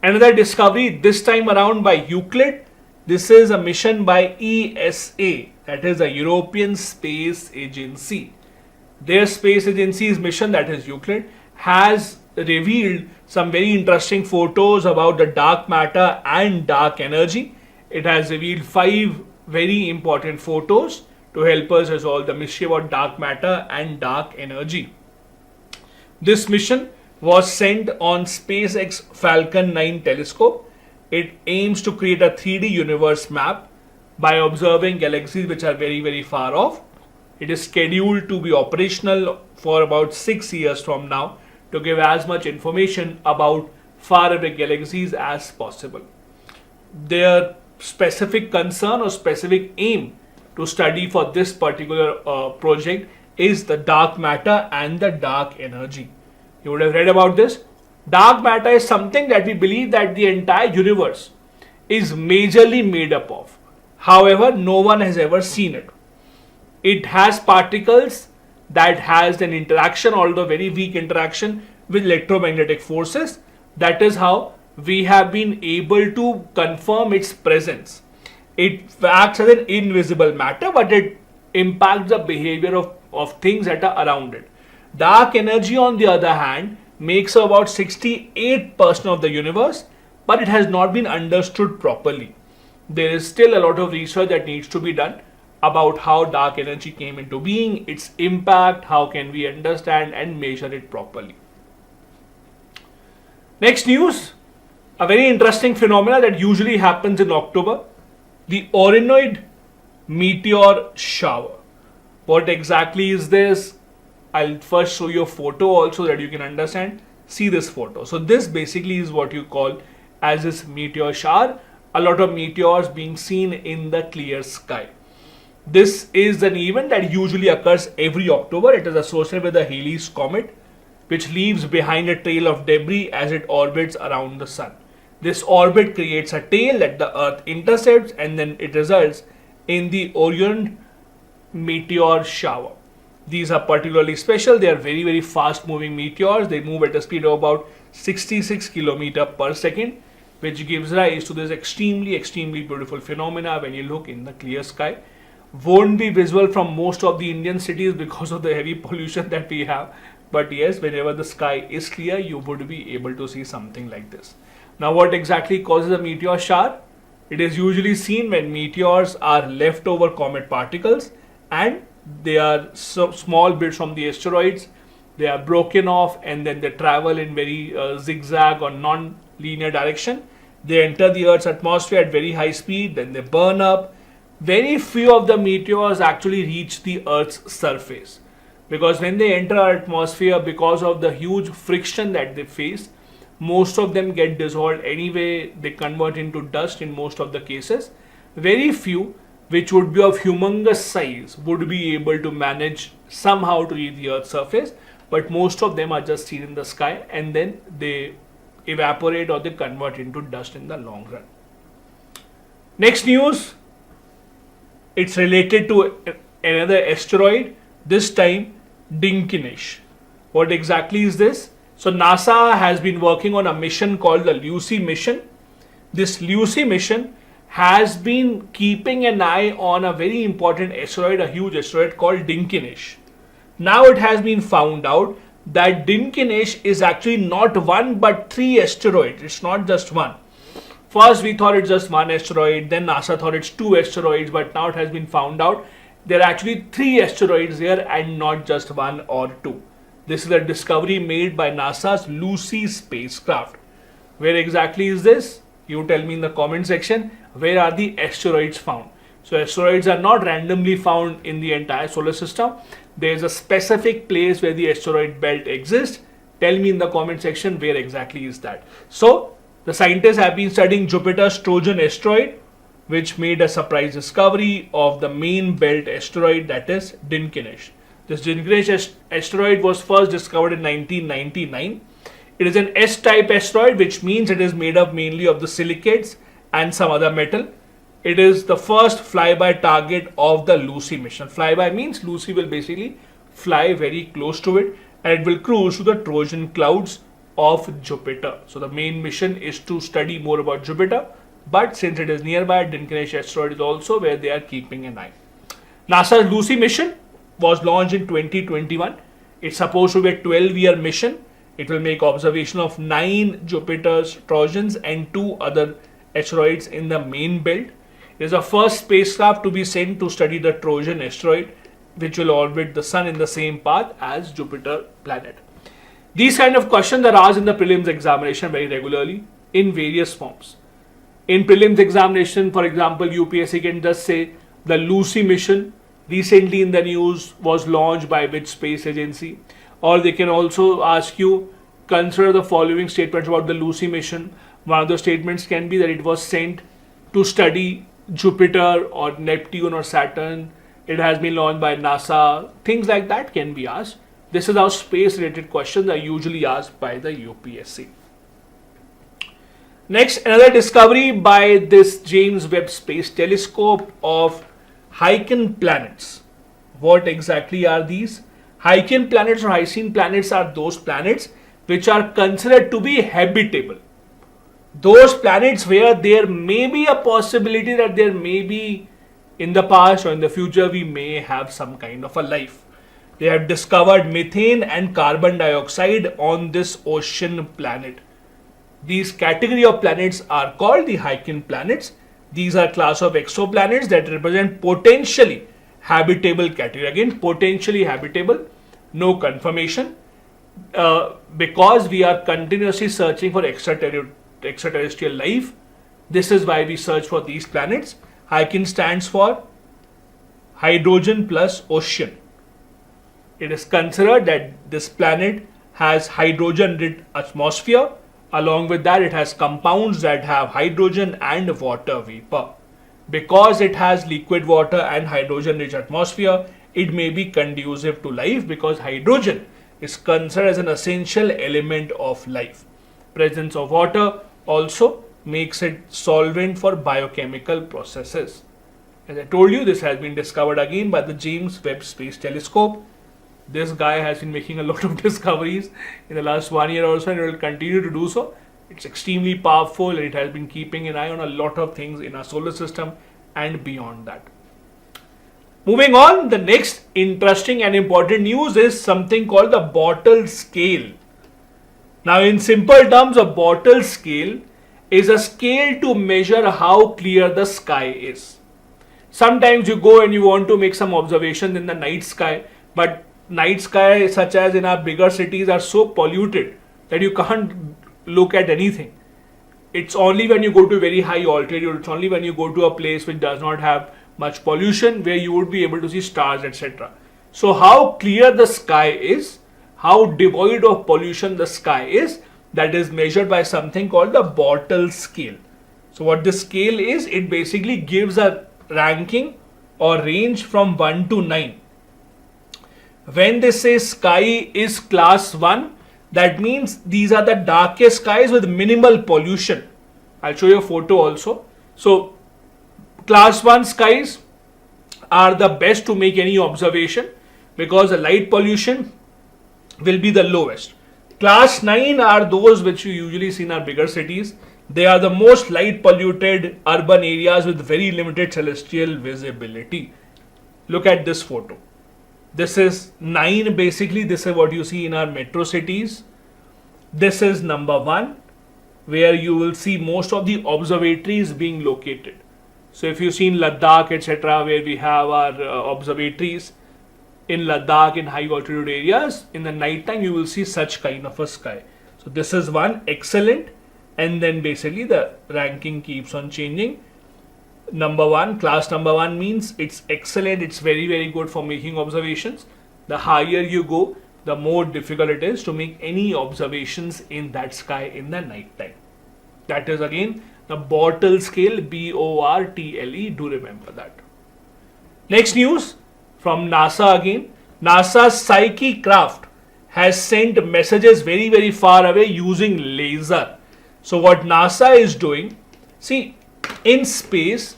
another discovery, this time around by Euclid. This is a mission by ESA, that is the European Space Agency. Their space agency's mission, that is Euclid, has revealed some very interesting photos about the dark matter and dark energy. It has revealed 5 very important photos to help us resolve the mystery about dark matter and dark energy. This mission was sent on SpaceX Falcon 9 telescope. It aims to create a 3D universe map by observing galaxies which are very, very far off. It is scheduled to be operational for about 6 years from now to give as much information about far away galaxies as possible. Their specific concern or specific aim to study for this particular project is the dark matter and the dark energy. You would have read about this. Dark matter is something that we believe that the entire universe is majorly made up of. However, no one has ever seen it. It has particles that has an interaction, although very weak interaction, with electromagnetic forces. That is how we have been able to confirm its presence. It acts as an invisible matter, but it impacts the behavior of things that are around it. Dark energy, on the other hand, makes up about 68% of the universe, but it has not been understood properly. There is still a lot of research that needs to be done about how dark energy came into being, its impact, how can we understand and measure it properly. Next news, a very interesting phenomena that usually happens in October, the Orinoid meteor shower. What exactly is this? I'll first show you a photo also that you can understand. See this photo. So this basically is what you call as this meteor shower. A lot of meteors being seen in the clear sky. This is an event that usually occurs every October. It is associated with the Halley's Comet, which leaves behind a trail of debris as it orbits around the sun. This orbit creates a tail that the Earth intercepts, and then it results in the Orinoid meteor shower. These are particularly special. They are very, very fast moving meteors. They move at a speed of about 66 km per second, which gives rise to this extremely beautiful phenomena when you look in the clear sky. Won't be visible from most of the Indian cities because of the heavy pollution that we have. But yes, whenever the sky is clear, you would be able to see something like this. Now, what exactly causes a meteor shower? It is usually seen when meteors are leftover comet particles and they are small bits from the asteroids. They are broken off and then they travel in very zigzag or non-linear direction. They enter the Earth's atmosphere at very high speed, then they burn up. Very few of the meteors actually reach the Earth's surface, because when they enter our atmosphere, because of the huge friction that they face, most of them get dissolved anyway. They convert into dust in most of the cases. Very few, which would be of humongous size, would be able to manage somehow to reach the Earth's surface, but most of them are just seen in the sky and then they evaporate or they convert into dust in the long run. Next news, it's related to another asteroid, this time Dinkinesh. What exactly is this? So NASA has been working on a mission called the Lucy mission. This Lucy mission has been keeping an eye on a very important asteroid, a huge asteroid called Dinkinesh. Now it has been found out that Dinkinesh is actually not one but three asteroids. It's not just one. First we thought it's just one asteroid, then NASA thought it's two asteroids, but now it has been found out there are actually three asteroids here and not just one or two. This is a discovery made by NASA's Lucy spacecraft. Where exactly is this? You tell me in the comment section. Where are the asteroids found? So asteroids are not randomly found in the entire solar system. There is a specific place where the asteroid belt exists. Tell me in the comment section where exactly is that. So the scientists have been studying Jupiter's Trojan asteroid, which made a surprise discovery of the main belt asteroid, that is Dinkinesh. This Dinkinesh asteroid was first discovered in 1999. It is an S-type asteroid, which means it is made up mainly of the silicates and some other metal. It is the first flyby target of the Lucy mission. Flyby means Lucy will basically fly very close to it and it will cruise to the Trojan clouds of Jupiter. So the main mission is to study more about Jupiter, but since it is nearby, Dinkinesh asteroid is also where they are keeping an eye. NASA's Lucy mission was launched in 2021. It's supposed to be a 12-year mission. It will make observation of 9 Jupiter's Trojans and 2 other asteroids in the main belt. It is the first spacecraft to be sent to study the Trojan asteroid, which will orbit the sun in the same path as Jupiter planet. These kind of questions are asked in the prelims examination very regularly in various forms. In prelims examination, for example, UPSC can just say the Lucy mission recently in the news was launched by which space agency, or they can also ask you, consider the following statements about the Lucy mission. One of the statements can be that it was sent to study Jupiter or Neptune or Saturn. It has been launched by NASA. Things like that can be asked. This is how space related questions are usually asked by the UPSC. Next, another discovery by this James Webb Space Telescope of Hycean planets. What exactly are these? Hycean planets or Hycean planets are those planets which are considered to be habitable. those planets where there may be a possibility that there may be in the past or in the future we may have some kind of a life. They have discovered methane and carbon dioxide on this ocean planet. These category of planets are called the Hycean planets. These are class of exoplanets that represent potentially habitable category. Again, potentially habitable, no confirmation, because we are continuously searching for extraterrestrial life. This is why we search for these planets. Hycean stands for hydrogen plus ocean. It is considered that this planet has hydrogen-rich atmosphere. Along with that, it has compounds that have hydrogen and water vapor. Because it has liquid water and hydrogen-rich atmosphere, it may be conducive to life because hydrogen is considered as an essential element of life. Presence of water also makes it solvent for biochemical processes. As I told you, this has been discovered again by the James Webb Space Telescope. This guy has been making a lot of discoveries in the last 1 year or so, and it will continue to do so. It's extremely powerful, and it has been keeping an eye on a lot of things in our solar system and beyond that. Moving on, the next interesting and important news is something called the bottle scale. Now, in simple terms, a bottle scale is a scale to measure how clear the sky is. Sometimes you go and you want to make some observations in the night sky, but night sky such as in our bigger cities are so polluted that you can't look at anything. It's only when you go to very high altitude, it's only when you go to a place which does not have much pollution where you would be able to see stars, etc. So how clear the sky is, how devoid of pollution the sky is, that is measured by something called the bottle scale. So what this scale is, it basically gives a ranking or range from 1 to 9. When they say sky is class 1, that means these are the darkest skies with minimal pollution. I'll show you a photo also. So class 1 skies are the best to make any observation because the light pollution will be the lowest. Class 9 are those which you usually see in our bigger cities. They are the most light polluted urban areas with very limited celestial visibility. Look at this photo. This is 9 basically. This is what you see in our metro cities. This is number 1 where you will see most of the observatories being located. So if you see in Ladakh, etc., where we have our observatories in Ladakh in high altitude areas, in the night time you will see such kind of a sky. So this is one excellent, and then basically the ranking keeps on changing. Number 1, class number 1 means it's excellent, it's very very good for making observations. The higher you go, the more difficult it is to make any observations in that sky in the night time. That is again the bottle scale, BORTLE, do remember that. Next news from NASA again. NASA's Psyche craft has sent messages very very far away using laser. So what NASA is doing, see, in space,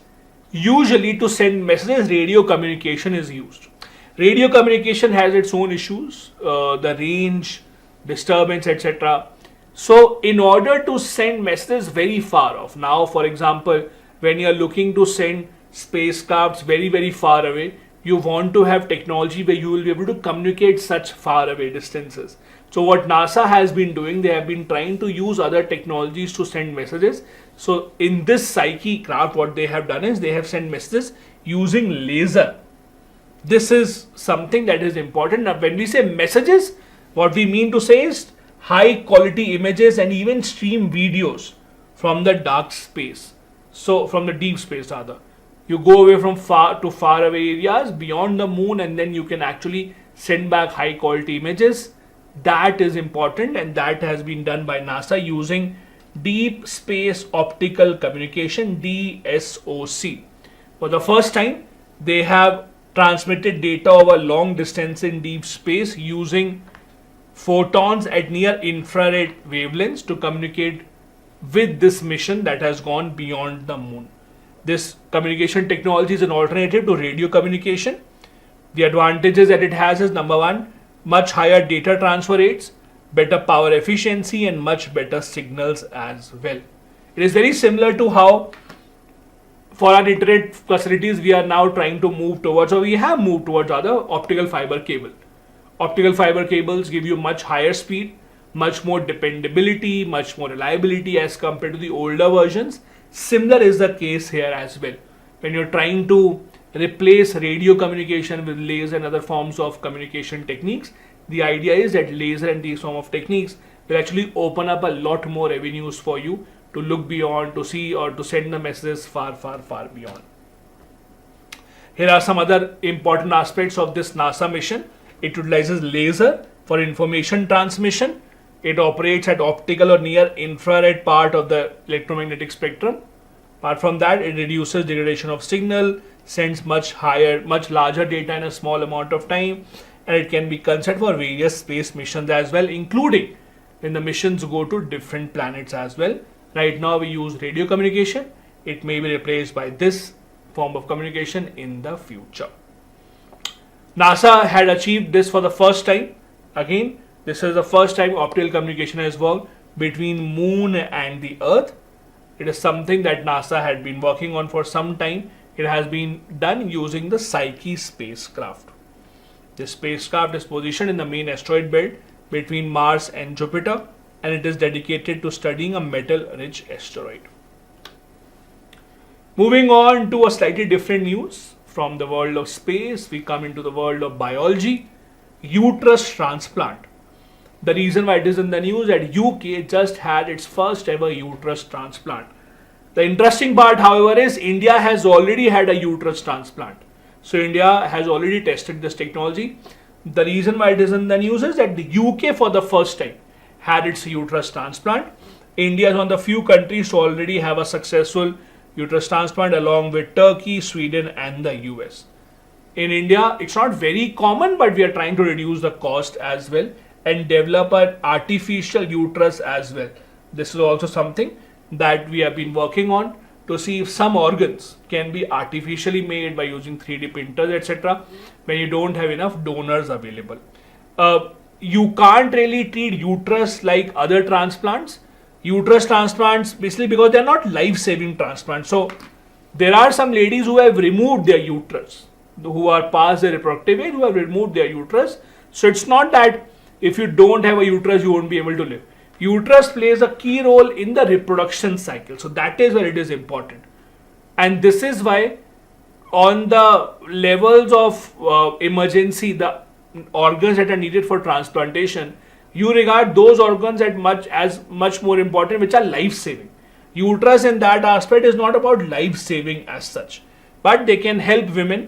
usually to send messages, radio communication is used. Radio communication has its own issues, the range, disturbance, etc. So in order to send messages very far off, now for example, when you are looking to send spacecrafts very very far away, you want to have technology where you will be able to communicate such far away distances. So what NASA has been doing, they have been trying to use other technologies to send messages. So in this Psyche craft, what they have done is they have sent messages using laser. This is something that is important. Now when we say messages, what we mean to say is high quality images and even stream videos from the dark space. So from the deep space rather. You go away from far away areas beyond the moon, and then you can actually send back high quality images. That is important, and that has been done by NASA using Deep Space Optical Communication, DSOC. For the first time, they have transmitted data over long distance in deep space using photons at near infrared wavelengths to communicate with this mission that has gone beyond the moon. This communication technology is an alternative to radio communication. The advantages that it has is number 1, much higher data transfer rates, better power efficiency, and much better signals as well. It is very similar to how for our internet facilities we are now trying to move towards, or we have moved towards, other optical fiber cable. Optical fiber cables give you much higher speed, much more dependability, much more reliability as compared to the older versions. Similar is the case here as well. When you're trying to replace radio communication with laser and other forms of communication techniques, the idea is that laser and these form of techniques will actually open up a lot more avenues for you to look beyond, to see, or to send the messages far, far, far beyond. Here are some other important aspects of this NASA mission. It utilizes laser for information transmission. It operates at optical or near infrared part of the electromagnetic spectrum. Apart from that, it reduces degradation of signal, sends much larger data in a small amount of time, and it can be considered for various space missions as well, including when the missions go to different planets as well. Right now we use radio communication. It may be replaced by this form of communication in the future. NASA had achieved this for the first time. Again, this is the first time optical communication has worked between Moon and the Earth. It is something that NASA had been working on for some time. It has been done using the Psyche spacecraft. This spacecraft is positioned in the main asteroid belt between Mars and Jupiter, and it is dedicated to studying a metal-rich asteroid. Moving on to a slightly different news from the world of space, we come into the world of biology. Uterus transplant. The reason why it is in the news is that UK just had its first ever uterus transplant. The interesting part, however, is India has already had a uterus transplant. So India has already tested this technology. The reason why it is in the news is that the UK for the first time had its uterus transplant. India is one of the few countries to already have a successful uterus transplant, along with Turkey, Sweden and the US. In India, it's not very common, but we are trying to reduce the cost as well and develop an artificial uterus as well. This is also something that we have been working on to see if some organs can be artificially made by using 3D printers, etc. when you don't have enough donors available. You can't really treat uterus like other transplants. Uterus transplants, basically because they are not life-saving transplants. So there are some ladies who have removed their uterus, who are past their reproductive age, who have removed their uterus. So it's not that if you don't have a uterus, you won't be able to live. Uterus plays a key role in the reproduction cycle. So that is where it is important. And this is why on the levels of emergency, the organs that are needed for transplantation, you regard those organs as much more important, which are life-saving. Uterus in that aspect is not about life-saving as such, but they can help women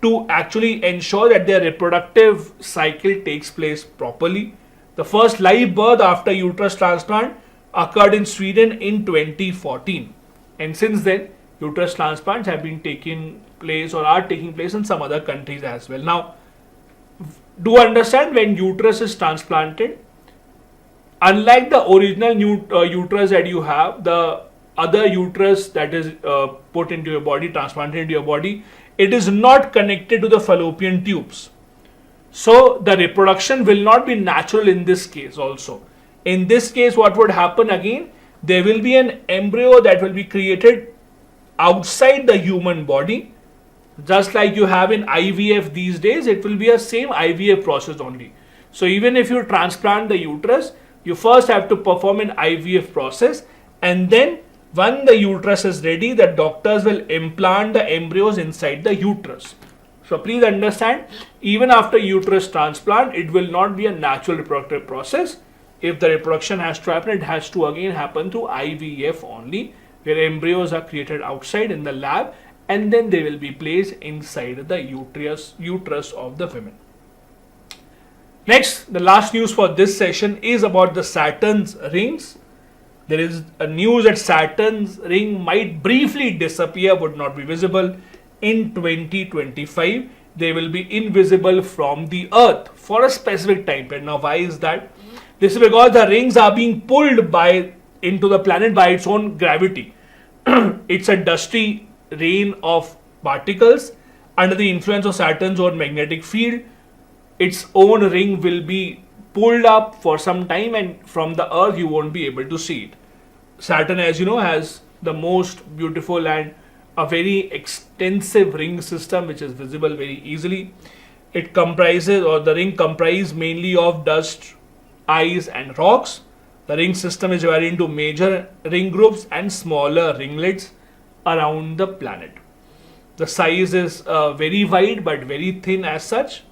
to actually ensure that their reproductive cycle takes place properly. The first live birth after uterus transplant occurred in Sweden in 2014, and since then uterus transplants have been taking place or are taking place in some other countries as well. Now, do understand, when uterus is transplanted, unlike the original uterus that you have, the other uterus that is put into your body, transplanted into your body, it is not connected to the fallopian tubes. So the reproduction will not be natural in this case also. In this case, what would happen again? There will be an embryo that will be created outside the human body. Just like you have in IVF these days, it will be a same IVF process only. So even if you transplant the uterus, you first have to perform an IVF process, and then when the uterus is ready, the doctors will implant the embryos inside the uterus. So please understand, even after uterus transplant, it will not be a natural reproductive process. If the reproduction has to happen, it has to again happen through IVF only, where embryos are created outside in the lab, and then they will be placed inside the uterus of the women. Next, the last news for this session is about the Saturn's rings. There is a news that Saturn's ring might briefly disappear, would not be visible in 2025. They will be invisible from the Earth for a specific time period. Now, why is that? This is because the rings are being pulled into the planet by its own gravity. It's a dusty rain of particles under the influence of Saturn's own magnetic field. Its own ring will be pulled up for some time, and from the Earth you won't be able to see it. Saturn, as you know, has the most beautiful and a very extensive ring system which is visible very easily. It comprises, or the ring comprises mainly of dust, ice and rocks. The ring system is divided into major ring groups and smaller ringlets around the planet. The size is very wide but very thin as such.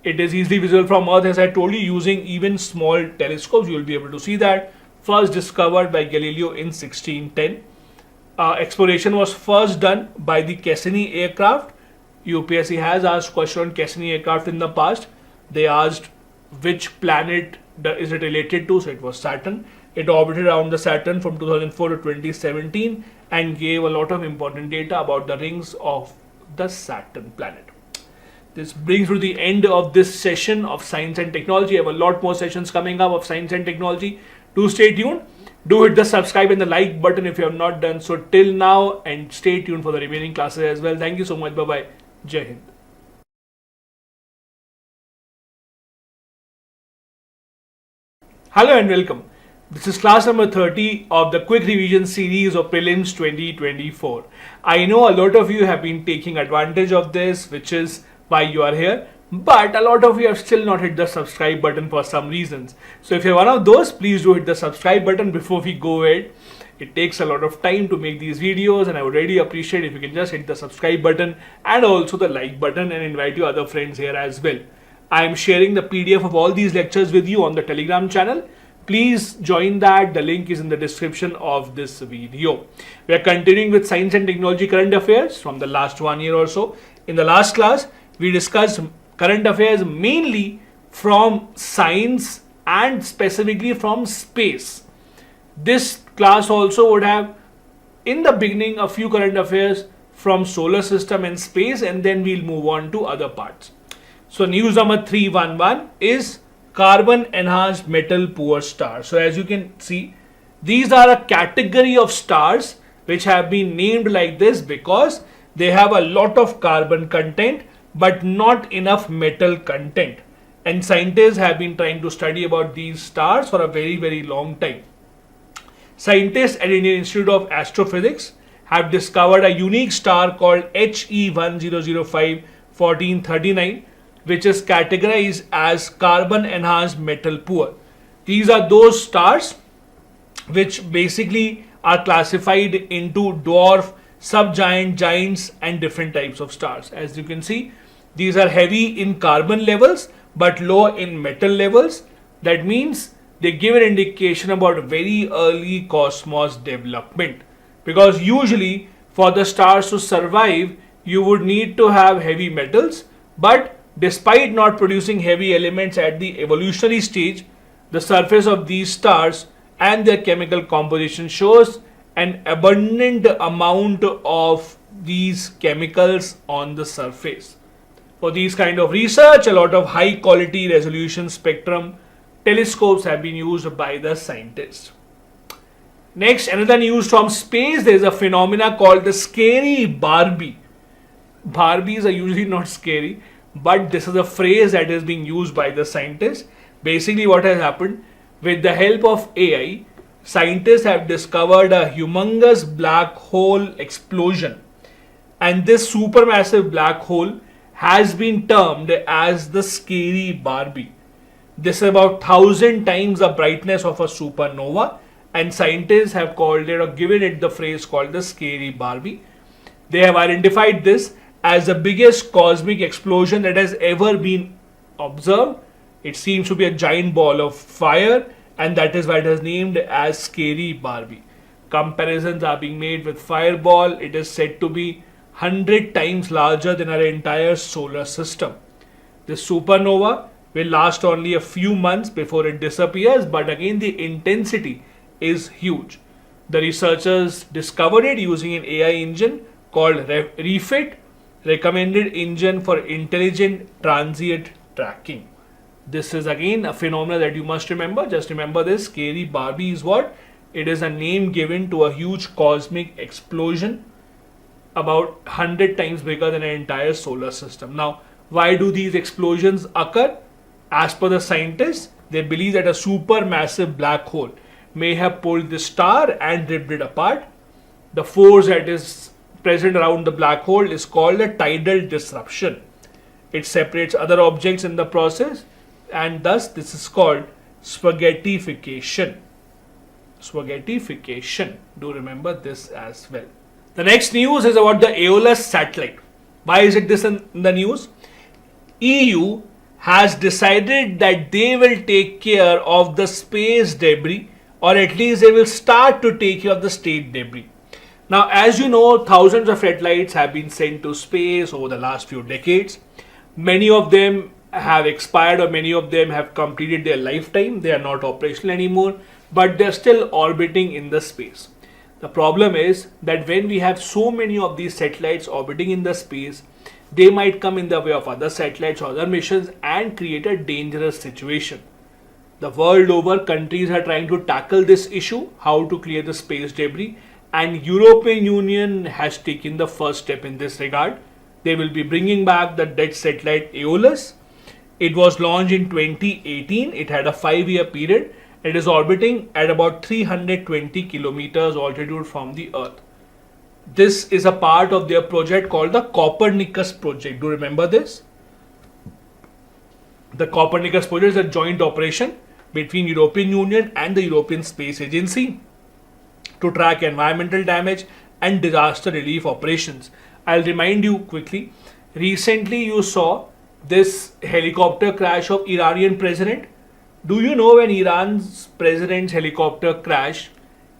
It is easily visible from Earth, as I told you, using even small telescopes. You will be able to see that. First discovered by Galileo in 1610. Exploration was first done by the Cassini aircraft. UPSC has asked question on Cassini aircraft in the past. They asked which planet is it related to, so it was Saturn. It orbited around the Saturn from 2004 to 2017 and gave a lot of important data about the rings of the Saturn planet. This brings to the end of this session of Science and Technology. I have a lot more sessions coming up of Science and Technology. Do stay tuned. Do hit the subscribe and the like button if you have not done so till now, and stay tuned for the remaining classes as well. Thank you so much. Bye-bye. Jai Hind. Hello and welcome. This is class number 30 of the Quick Revision Series of Prelims 2024. I know a lot of you have been taking advantage of this, which is why you are here. But a lot of you have still not hit the subscribe button for some reasons. So if you're one of those, please do hit the subscribe button before we go ahead. It takes a lot of time to make these videos, and I would really appreciate if you can just hit the subscribe button and also the like button, and invite your other friends here as well. I am sharing the PDF of all these lectures with you on the Telegram channel. Please join that. The link is in the description of this video. We are continuing with Science and Technology current affairs from the last 1 year or so. In the last class, we discussed current affairs mainly from science and specifically from space. This class also would have in the beginning a few current affairs from solar system and space, and then we'll move on to other parts. So news number 311 is carbon enhanced metal poor stars. So as you can see, these are a category of stars which have been named like this because they have a lot of carbon content but not enough metal content, and scientists have been trying to study about these stars for a very long time. Scientists at Indian Institute of Astrophysics have discovered a unique star called HE 1005 1439, which is categorized as carbon enhanced metal poor. These are those stars which basically are classified into dwarf, subgiant, giants and different types of stars. As you can see, these are heavy in carbon levels but low in metal levels. That means they give an indication about very early cosmos development, because usually for the stars to survive you would need to have heavy metals, but despite not producing heavy elements at the evolutionary stage, the surface of these stars and their chemical composition shows an abundant amount of these chemicals on the surface. For these kind of research, a lot of high quality resolution spectrum telescopes have been used by the scientists. Next, another news from space. There is a phenomena called the scary Barbie. Barbies are usually not scary, but this is a phrase that is being used by the scientists. Basically what has happened, with the help of AI, scientists have discovered a humongous black hole explosion, and this supermassive black hole has been termed as the scary Barbie. This is about 1,000 times the brightness of a supernova, and scientists have called it or given it the phrase called the scary Barbie. They have identified this as the biggest cosmic explosion that has ever been observed. It seems to be a giant ball of fire, and that is why it is named as scary Barbie. Comparisons are being made with fireball. It is said to be 100 times larger than our entire solar system. This supernova will last only a few months before it disappears, but again the intensity is huge. The researchers discovered it using an AI engine called REFIT, Recommended Engine for Intelligent Transient Tracking. This is again a phenomenon that you must remember. Just remember this, scary Barbie is what? It is a name given to a huge cosmic explosion about 100 times bigger than an entire solar system. Now, why do these explosions occur? As per the scientists, they believe that a supermassive black hole, may have pulled the star and ripped it apart. The force that is present around the black hole is called a tidal disruption. It separates other objects in the process, and thus this is called spaghettification. Spaghettification. Do remember this as well. The next news is about the Aeolus satellite. Why is it this in the news? EU has decided that they will take care of the space debris, or at least they will start to take care of the state debris. Now, as you know, thousands of satellites have been sent to space over the last few decades. Many of them have expired, or many of them have completed their lifetime. They are not operational anymore, but they're still orbiting in the space. The problem is that when we have so many of these satellites orbiting in the space, they might come in the way of other satellites or other missions and create a dangerous situation. The world over, countries are trying to tackle this issue, how to clear the space debris, and European Union has taken the first step in this regard. They will be bringing back the dead satellite Aeolus. It was launched in 2018. It had a 5-year period. It is orbiting at about 320 kilometers altitude from the Earth. This is a part of their project called the Copernicus project. Do you remember this? The Copernicus project is a joint operation between European Union and the European Space Agency to track environmental damage and disaster relief operations. I'll remind you quickly. Recently you saw this helicopter crash of Iranian president. Do you know when Iran's president's helicopter crashed,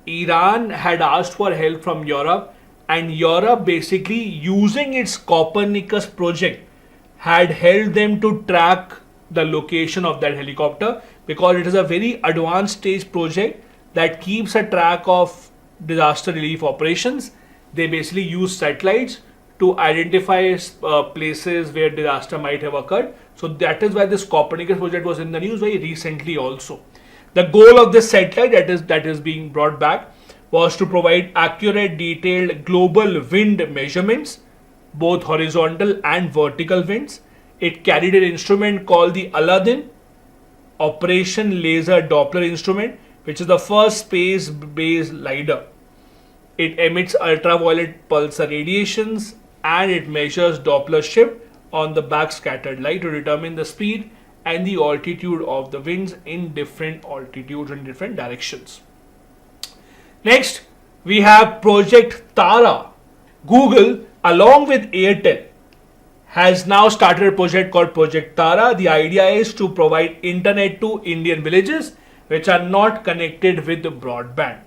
Iran had asked for help from Europe, and Europe, basically using its Copernicus project, had helped them to track the location of that helicopter, because it is a very advanced stage project that keeps a track of disaster relief operations. They basically use satellites to identify places where disaster might have occurred. So that is why this Copernicus project was in the news very recently also. The goal of this satellite that is being brought back was to provide accurate, detailed global wind measurements, both horizontal and vertical winds. It carried an instrument called the Aladdin Operation Laser Doppler instrument, which is the first space-based LiDAR. It emits ultraviolet pulsar radiations, and it measures Doppler shift on the backscattered light to determine the speed and the altitude of the winds in different altitudes and different directions. Next, we have Project Tara. Google, along with Airtel, has now started a project called Project Tara. The idea is to provide internet to Indian villages which are not connected with the broadband.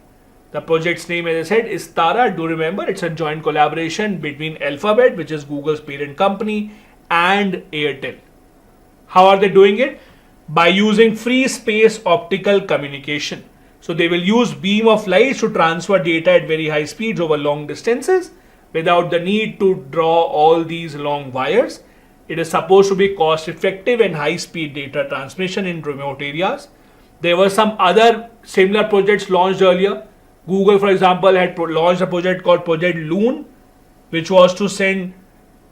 The project's name, as I said, is Tara. Do remember, it's a joint collaboration between Alphabet, which is Google's parent company, and Airtel. How are they doing it? By using free space optical communication. So they will use beam of light to transfer data at very high speeds over long distances without the need to draw all these long wires. It is supposed to be cost effective and high speed data transmission in remote areas. There were some other similar projects launched earlier. Google, for example, had launched a project called Project Loon, which was to send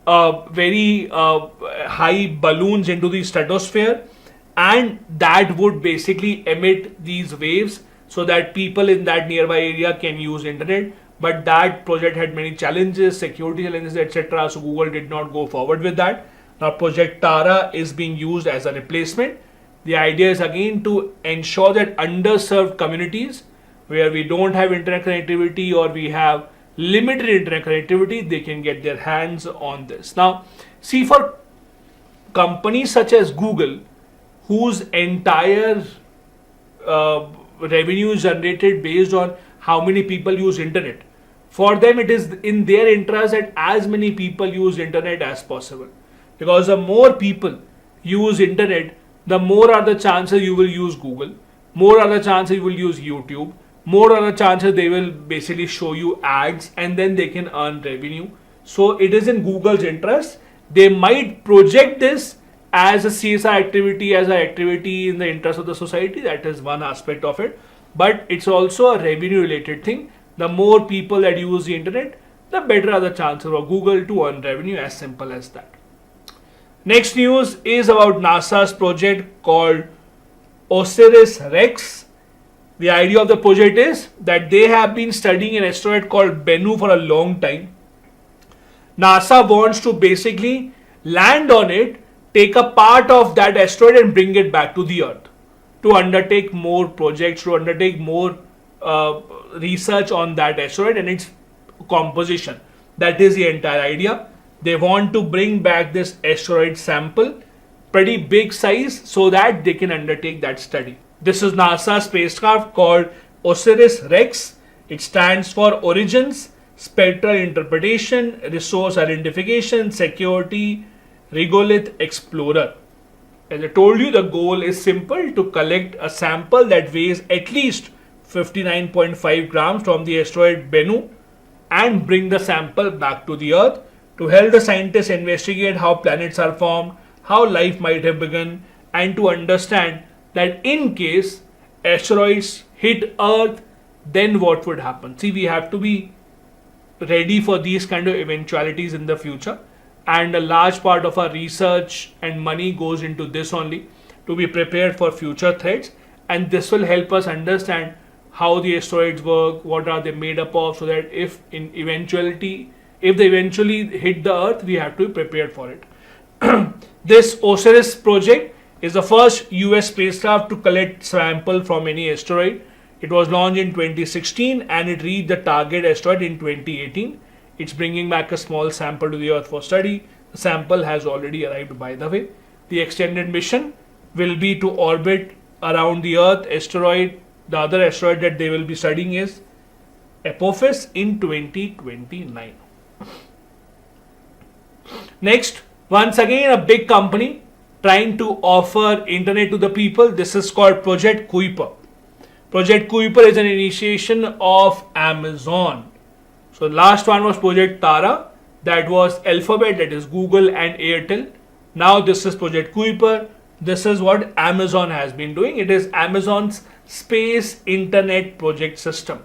very high balloons into the stratosphere, and that would basically emit these waves so that people in that nearby area can use internet. But that project had many challenges, security challenges, etc. So Google did not go forward with that. Now Project Tara is being used as a replacement. The idea is again to ensure that underserved communities where we don't have internet connectivity or we have limited internet connectivity, they can get their hands on this. Now, see, for companies such as Google, whose entire revenue is generated based on how many people use internet, for them it is in their interest that as many people use internet as possible, because the more people use internet, the more are the chances you will use Google, more are the chances you will use YouTube, more are the chances they will basically show you ads, and then they can earn revenue. So it is in Google's interest. They might project this as a CSI activity, as an activity in the interest of the society. That is one aspect of it. But it's also a revenue related thing. The more people that use the internet, the better are the chances for Google to earn revenue, as simple as that. Next news is about NASA's project called OSIRIS-REx. The idea of the project is that they have been studying an asteroid called Bennu for a long time. NASA wants to basically land on it, take a part of that asteroid and bring it back to the Earth to undertake more projects, to undertake more research on that asteroid and its composition. That is the entire idea. They want to bring back this asteroid sample, pretty big size, so that they can undertake that study. This is NASA spacecraft called OSIRIS-REx. It stands for Origins, Spectral Interpretation, Resource Identification, Security, Regolith Explorer. As I told you, the goal is simple: to collect a sample that weighs at least 59.5 grams from the asteroid Bennu and bring the sample back to the Earth to help the scientists investigate how planets are formed, how life might have begun, and to understand that in case asteroids hit Earth, then what would happen. See, we have to be ready for these kind of eventualities in the future, and a large part of our research and money goes into this only, to be prepared for future threats. And this will help us understand how the asteroids work, what are they made up of, so that if they eventually hit the Earth, we have to be prepared for it. This OSIRIS project is the first US spacecraft to collect sample from any asteroid. It was launched in 2016 and it reached the target asteroid in 2018. It's bringing back a small sample to the Earth for study. The sample has already arrived, by the way. The extended mission will be to orbit around the Earth asteroid. The other asteroid that they will be studying is Apophis in 2029. Next, once again a big company trying to offer internet to the people. This is called Project Kuiper. Project Kuiper is an initiation of Amazon. So last one was Project Tara, that was Alphabet, that is Google and Airtel. Now this is Project Kuiper. This is what Amazon has been doing. It is Amazon's space internet project system.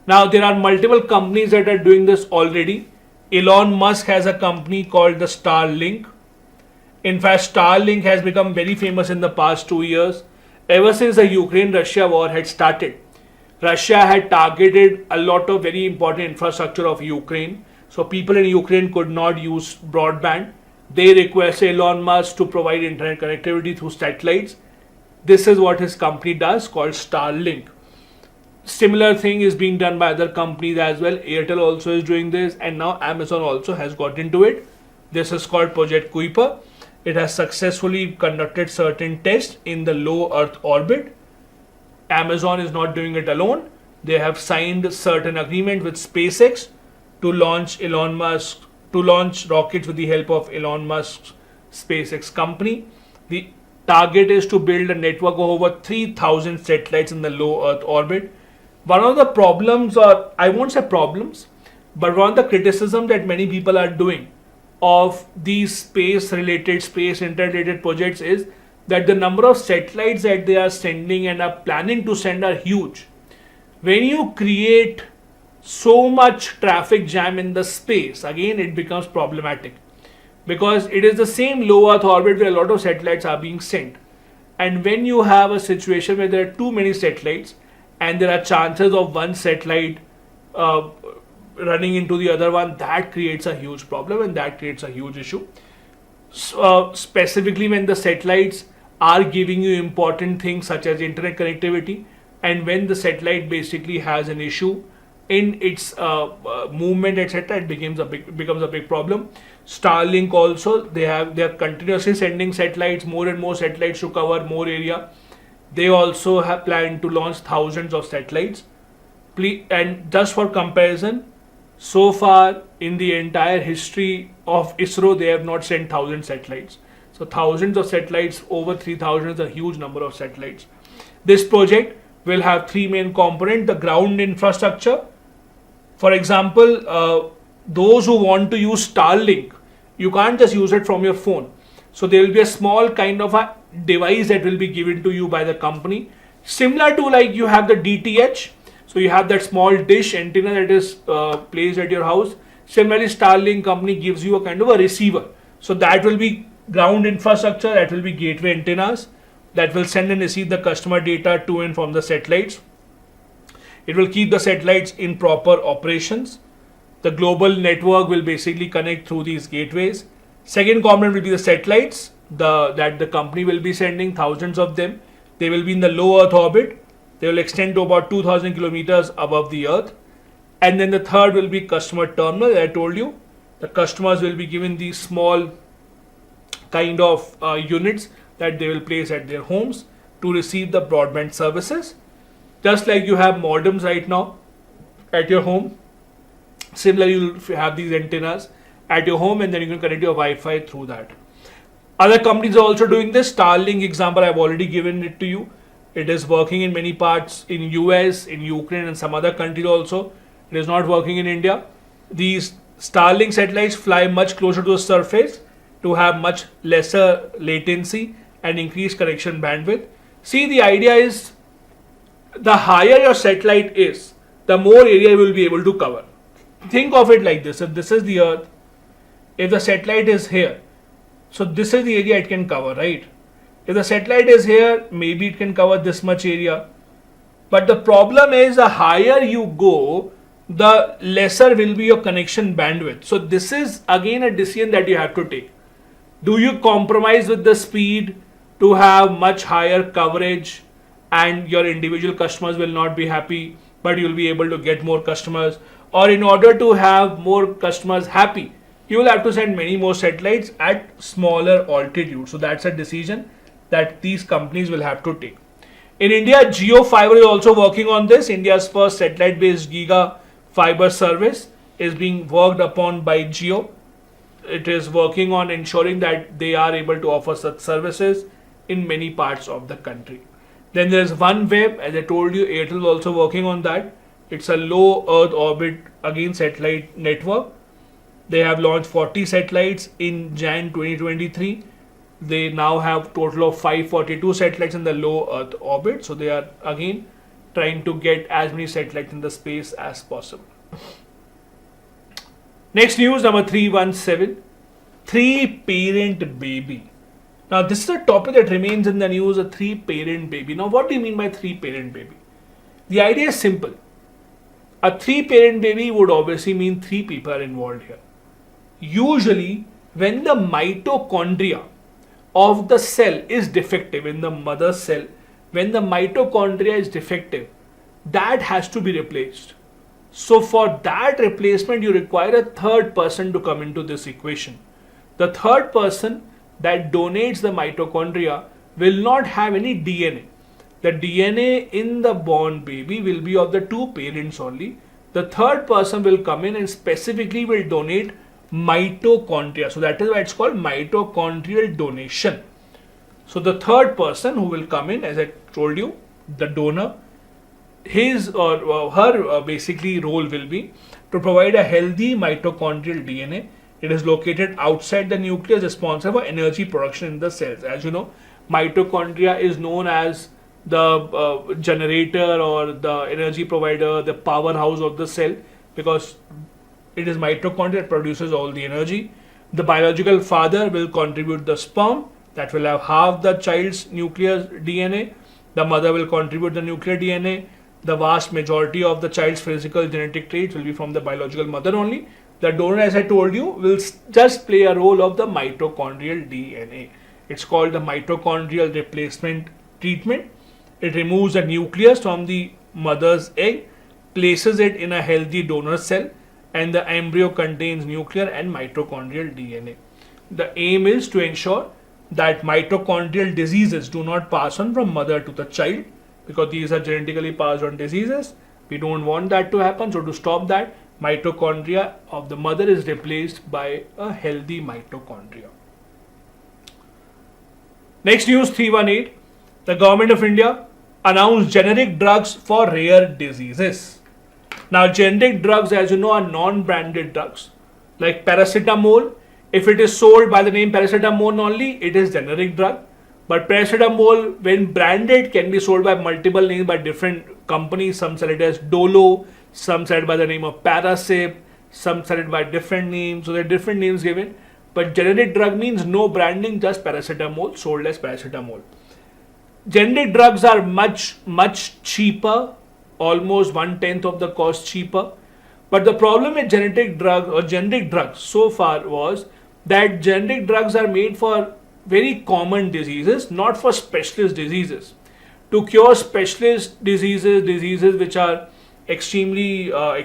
Now there are multiple companies that are doing this already. Elon Musk has a company called the Starlink. In fact, Starlink has become very famous in the past 2 years. Ever since the Ukraine-Russia war had started, Russia had targeted a lot of very important infrastructure of Ukraine. So people in Ukraine could not use broadband. They requested Elon Musk to provide internet connectivity through satellites. This is what his company does, called Starlink. Similar thing is being done by other companies as well. Airtel also is doing this, and now Amazon also has got into it. This is called Project Kuiper. It has successfully conducted certain tests in the low Earth orbit. Amazon is not doing it alone. They have signed certain agreement with SpaceX to launch rockets with the help of Elon Musk's SpaceX company. The target is to build a network of over 3,000 satellites in the low Earth orbit. One of the problems, or I won't say problems, but one of the criticism that many people are doing of these space internet-related projects is that the number of satellites that they are sending and are planning to send are huge. When you create so much traffic jam in the space, again it becomes problematic, because it is the same low Earth orbit where a lot of satellites are being sent. And when you have a situation where there are too many satellites and there are chances of one satellite running into the other one, that creates a huge problem and that creates a huge issue. Specifically when the satellites are giving you important things such as internet connectivity, and when the satellite basically has an issue in its movement, etc., it becomes a big problem. Starlink also, they are continuously sending satellites, more and more satellites to cover more area. They also have planned to launch thousands of satellites. And just for comparison, so far in the entire history of ISRO, they have not sent 1,000 satellites. So thousands of satellites, over 3,000 is a huge number of satellites. This project will have three main components: the ground infrastructure. For example, those who want to use Starlink, you can't just use it from your phone. So there will be a small kind of a device that will be given to you by the company, similar to like you have the DTH. So you have that small dish antenna that is placed at your house. Similarly, Starlink company gives you a kind of a receiver. So that will be ground infrastructure, that will be gateway antennas that will send and receive the customer data to and from the satellites. It will keep the satellites in proper operations. The global network will basically connect through these gateways. Second component will be the satellites that the company will be sending, thousands of them. They will be in the low Earth orbit. They will extend to about 2000 kilometers above the Earth. And then the third will be customer terminal. I told you, the customers will be given these small kind of units that they will place at their homes to receive the broadband services. Just like you have modems right now at your home, similarly you will have these antennas at your home, and then you can connect your Wi-Fi through that. Other companies are also doing this. Starlink example, I've already given it to you. It is working in many parts in US, in Ukraine and some other countries also. It is not working in India. These Starlink satellites fly much closer to the surface to have much lesser latency and increased connection bandwidth. See, the idea is the higher your satellite is, the more area you will be able to cover. Think of it like this. If this is the Earth, if the satellite is here, so this is the area it can cover, right? If the satellite is here, maybe it can cover this much area. But the problem is, the higher you go, the lesser will be your connection bandwidth. So this is again a decision that you have to take. Do you compromise with the speed to have much higher coverage and your individual customers will not be happy, but you'll be able to get more customers? Or in order to have more customers happy, you will have to send many more satellites at smaller altitude. So that's a decision that these companies will have to take. In India, Jio Fiber is also working on this. India's first satellite-based giga fiber service is being worked upon by Jio. It is working on ensuring that they are able to offer such services in many parts of the country. Then there's OneWeb. As I told you, Airtel is also working on that. It's a low Earth orbit, again, satellite network. They have launched 40 satellites in Jan 2023. They now have total of 542 satellites in the low Earth orbit. So they are again trying to get as many satellites in the space as possible. Next news, number 317. Three-parent baby. Now this is a topic that remains in the news, a three-parent baby. Now what do you mean by three-parent baby? The idea is simple. A three-parent baby would obviously mean three people are involved here. Usually, when the mitochondria of the cell is defective, in the mother cell, when the mitochondria is defective, that has to be replaced. So for that replacement, you require a third person to come into this equation. The third person that donates the mitochondria will not have any DNA. The DNA in the born baby will be of the two parents only. The third person will come in and specifically will donate mitochondria. So that is why it's called mitochondrial donation. So the third person who will come in, as I told you, the donor, his or her basically role will be to provide a healthy mitochondrial DNA. It is located outside the nucleus, responsible for energy production in the cells. As you know, mitochondria is known as the generator or the energy provider, the powerhouse of the cell, because it is mitochondria that produces all the energy. The biological father will contribute the sperm that will have half the child's nuclear DNA. The mother will contribute the nuclear DNA. The vast majority of the child's physical genetic traits will be from the biological mother only. The donor, as I told you, will just play a role of the mitochondrial DNA. It's called the mitochondrial replacement treatment. It removes the nucleus from the mother's egg, places it in a healthy donor cell, and the embryo contains nuclear and mitochondrial DNA. The aim is to ensure that mitochondrial diseases do not pass on from mother to the child, because these are genetically passed on diseases. We don't want that to happen. So to stop that, mitochondria of the mother is replaced by a healthy mitochondria. Next news, 318. The government of India announced generic drugs for rare diseases. Now generic drugs, as you know, are non-branded drugs. Like paracetamol, if it is sold by the name paracetamol only, it is generic drug. But paracetamol, when branded, can be sold by multiple names by different companies. Some sell it as Dolo, some sell it by the name of Parasip, some sell it by different names. So there are different names given. But generic drug means no branding, just paracetamol, sold as paracetamol. Generic drugs are much cheaper almost 1/10 of the cost cheaper. But the problem with generic drugs so far was that generic drugs are made for very common diseases, not for specialist diseases. To cure specialist diseases which are extremely, I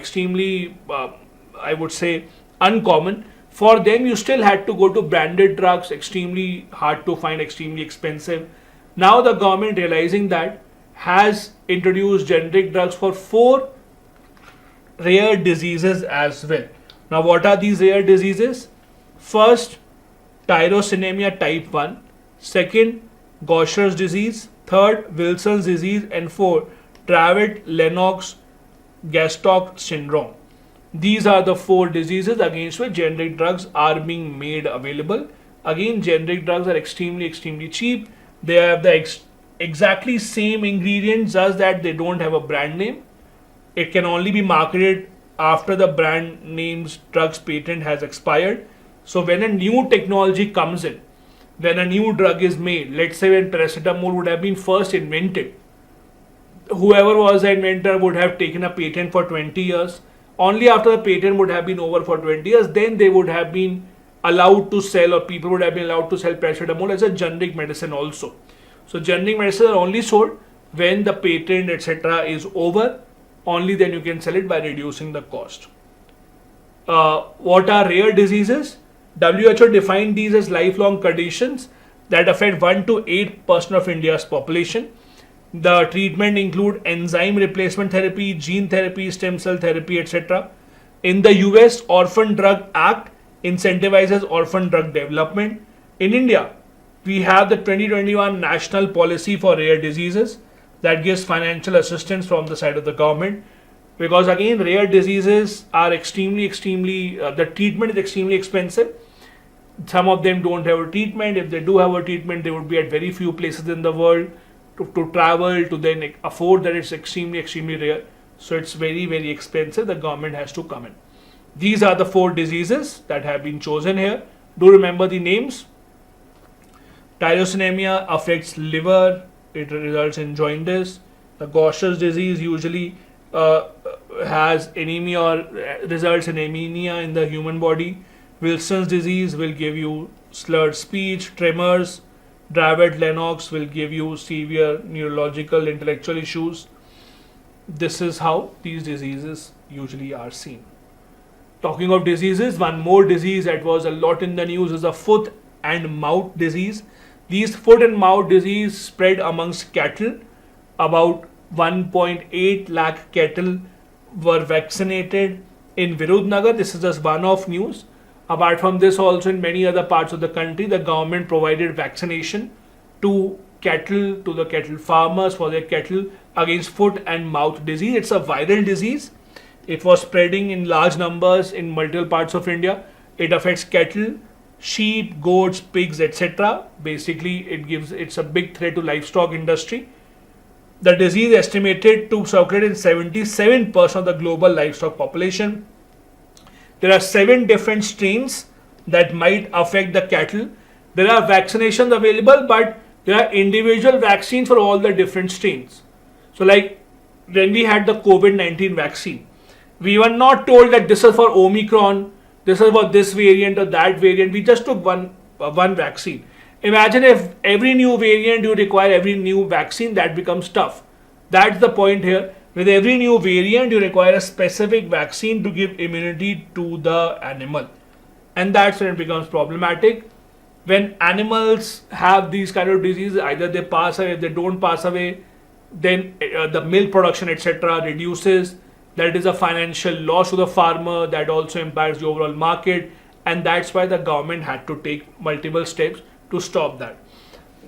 would say, uncommon, for them you still had to go to branded drugs, extremely hard to find, extremely expensive. Now the government, realizing that, has introduced generic drugs for 4 rare diseases as well. Now what are these rare diseases? First, tyrosinemia type 1. Second, Gaucher's disease. Third, Wilson's disease. And 4, Dravet-Lennox-Gastaut syndrome. These are the 4 diseases against which generic drugs are being made available. Again, generic drugs are extremely cheap. They have the exactly same ingredients, just that they don't have a brand name. It can only be marketed after the brand name's drug's patent has expired. So when a new technology comes in, when a new drug is made, let's say when paracetamol would have been first invented, whoever was the inventor would have taken a patent for 20 years. Only after the patent would have been over for 20 years, then they would have been allowed to sell, or people would have been allowed to sell paracetamol as a generic medicine also. So generic medicines are only sold when the patent etc. is over. Only then you can sell it by reducing the cost. What are rare diseases? WHO defined these as lifelong conditions that affect 1 to 8% of India's population. The treatment include enzyme replacement therapy, gene therapy, stem cell therapy, etc. In the US, Orphan Drug Act incentivizes orphan drug development. In India, we have the 2021 National Policy for Rare Diseases that gives financial assistance from the side of the government, because again rare diseases are the treatment is extremely expensive. Some of them don't have a treatment. If they do have a treatment, they would be at very few places in the world to travel to then afford that. It's extremely rare, so it's very expensive. The government has to come in. These are the 4 diseases that have been chosen here. Do remember the names. Tyrosinemia affects liver, it results in jaundice. The Gaucher's disease usually has anemia or results in anemia in the human body. Wilson's disease will give you slurred speech, tremors. Dravet-Lennox will give you severe neurological, intellectual issues. This is how these diseases usually are seen. Talking of diseases, one more disease that was a lot in the news is the foot and mouth disease. These foot and mouth disease spread amongst cattle. About 1.8 lakh cattle were vaccinated in Virudnagar. This is just one-off news. Apart from this, also in many other parts of the country, the government provided vaccination to cattle, to the cattle farmers for their cattle against foot and mouth disease. It's a viral disease. It was spreading in large numbers in multiple parts of India. It affects cattle, sheep, goats, pigs, etc. Basically, it's a big threat to livestock industry. The disease is estimated to circulate in 77% of the global livestock population. There are 7 different strains that might affect the cattle. There are vaccinations available, but there are individual vaccines for all the different strains. So like when we had the COVID-19 vaccine, we were not told that this is for Omicron, this is for this variant or that variant. We just took one vaccine. Imagine if every new variant you require every new vaccine, that becomes tough. That's the point here. With every new variant, you require a specific vaccine to give immunity to the animal. And that's when it becomes problematic. When animals have these kind of diseases, either they pass away, if they don't pass away, then the milk production, etc. reduces. That is a financial loss to the farmer. That also impacts the overall market. And that's why the government had to take multiple steps to stop that.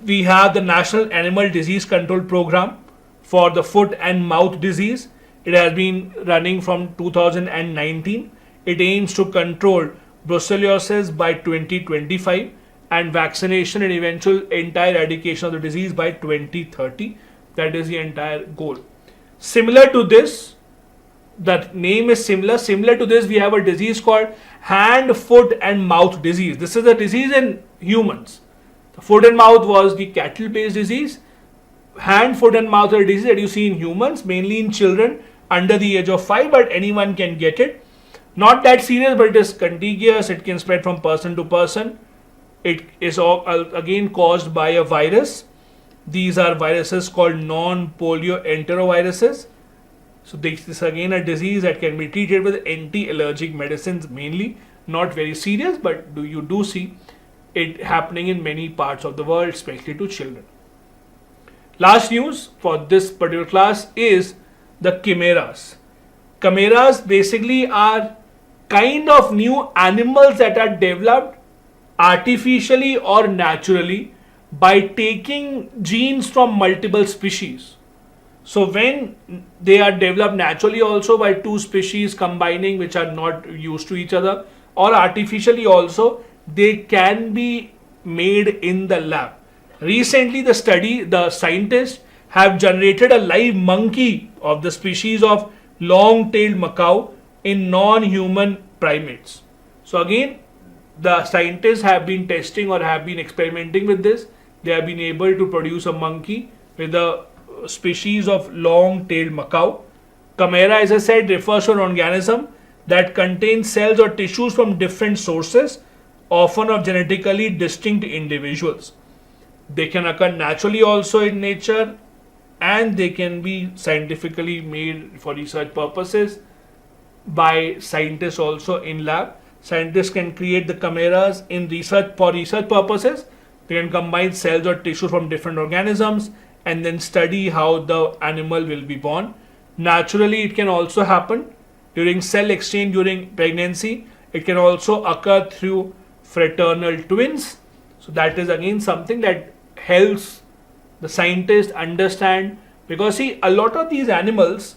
We have the National Animal Disease Control Program for the foot and mouth disease. It has been running from 2019. It aims to control brucellosis by 2025 and vaccination and eventual entire eradication of the disease by 2030. That is the entire goal. Similar to this, the name is similar. Similar to this, we have a disease called hand, foot and mouth disease. This is a disease in humans. The foot and mouth was the cattle-based disease. hand, foot and mouth are a disease that you see in humans, mainly in children under the age of 5, but anyone can get it. Not that serious, but it is contagious. It can spread from person to person. It is again caused by a virus. These are viruses called non-polio enteroviruses. So this is again a disease that can be treated with anti-allergic medicines mainly. Not very serious, but you do see it happening in many parts of the world, especially to children. Last news for this particular class is the chimeras. Chimeras basically are kind of new animals that are developed artificially or naturally by taking genes from multiple species. So when they are developed naturally also by two species combining which are not used to each other, or artificially also, they can be made in the lab. Recently the scientists have generated a live monkey of the species of long-tailed macaw in non-human primates. So again, the scientists have been testing or have been experimenting with this. They have been able to produce a monkey with a species of long-tailed macaw. Chimera, as I said, refers to an organism that contains cells or tissues from different sources, often of genetically distinct individuals. They can occur naturally also in nature, and they can be scientifically made for research purposes by scientists also in lab. Scientists can create the chimeras for research purposes. They can combine cells or tissue from different organisms and then study how the animal will be born. Naturally, it can also happen during cell exchange during pregnancy. It can also occur through fraternal twins. So that is again something that helps the scientists understand, because see, a lot of these animals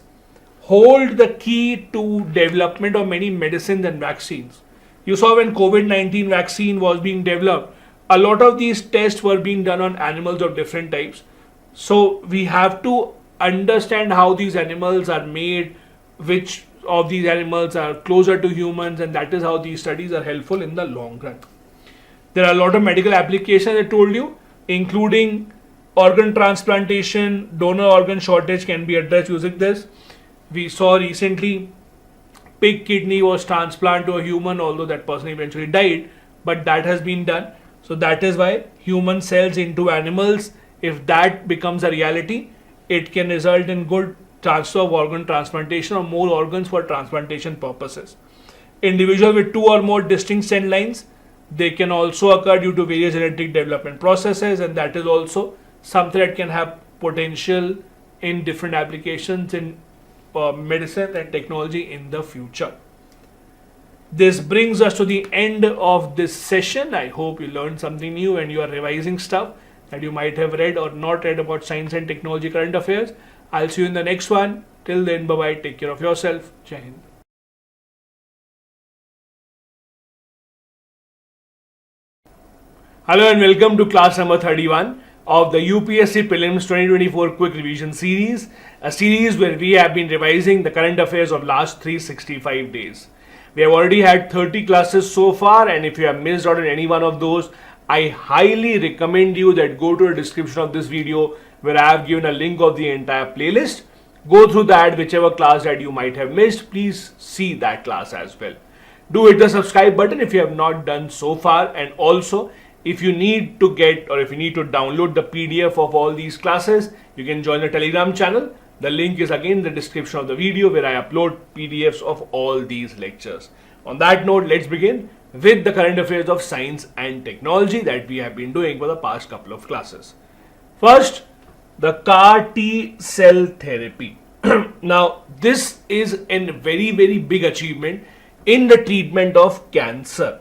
hold the key to development of many medicines and vaccines. You saw when COVID-19 vaccine was being developed, a lot of these tests were being done on animals of different types. So we have to understand how these animals are made, which of these animals are closer to humans, and that is how these studies are helpful in the long run. There are a lot of medical applications I told you, including organ transplantation. Donor organ shortage can be addressed using this. We saw recently pig kidney was transplanted to a human, although that person eventually died, but that has been done. So that is why human cells into animals, if that becomes a reality, it can result in good transfer of organ transplantation or more organs for transplantation purposes. Individuals with two or more distinct cell lines, they can also occur due to various genetic development processes, and that is also something that can have potential in different applications in medicine and technology in the future. This brings us to the end of this session. I hope you learned something new and you are revising stuff that you might have read or not read about science and technology current affairs. I'll see you in the next one. Till then, bye-bye. Take care of yourself. Jai Hind. Hello and welcome to class number 31 of the UPSC Prelims 2024 Quick Revision Series, a series where we have been revising the current affairs of last 365 days. We have already had 30 classes so far, and if you have missed out on any one of those, I highly recommend you that go to the description of this video where I have given a link of the entire playlist. Go through that, whichever class that you might have missed, please see that class as well. Do hit the subscribe button if you have not done so far, and also if you need to get or if you need to download the PDF of all these classes, you can join the Telegram channel. The link is again in the description of the video where I upload PDFs of all these lectures. On that note, let's begin with the current affairs of science and technology that we have been doing for the past couple of classes. First, the CAR T cell therapy. Now, this is a very, very big achievement in the treatment of cancer.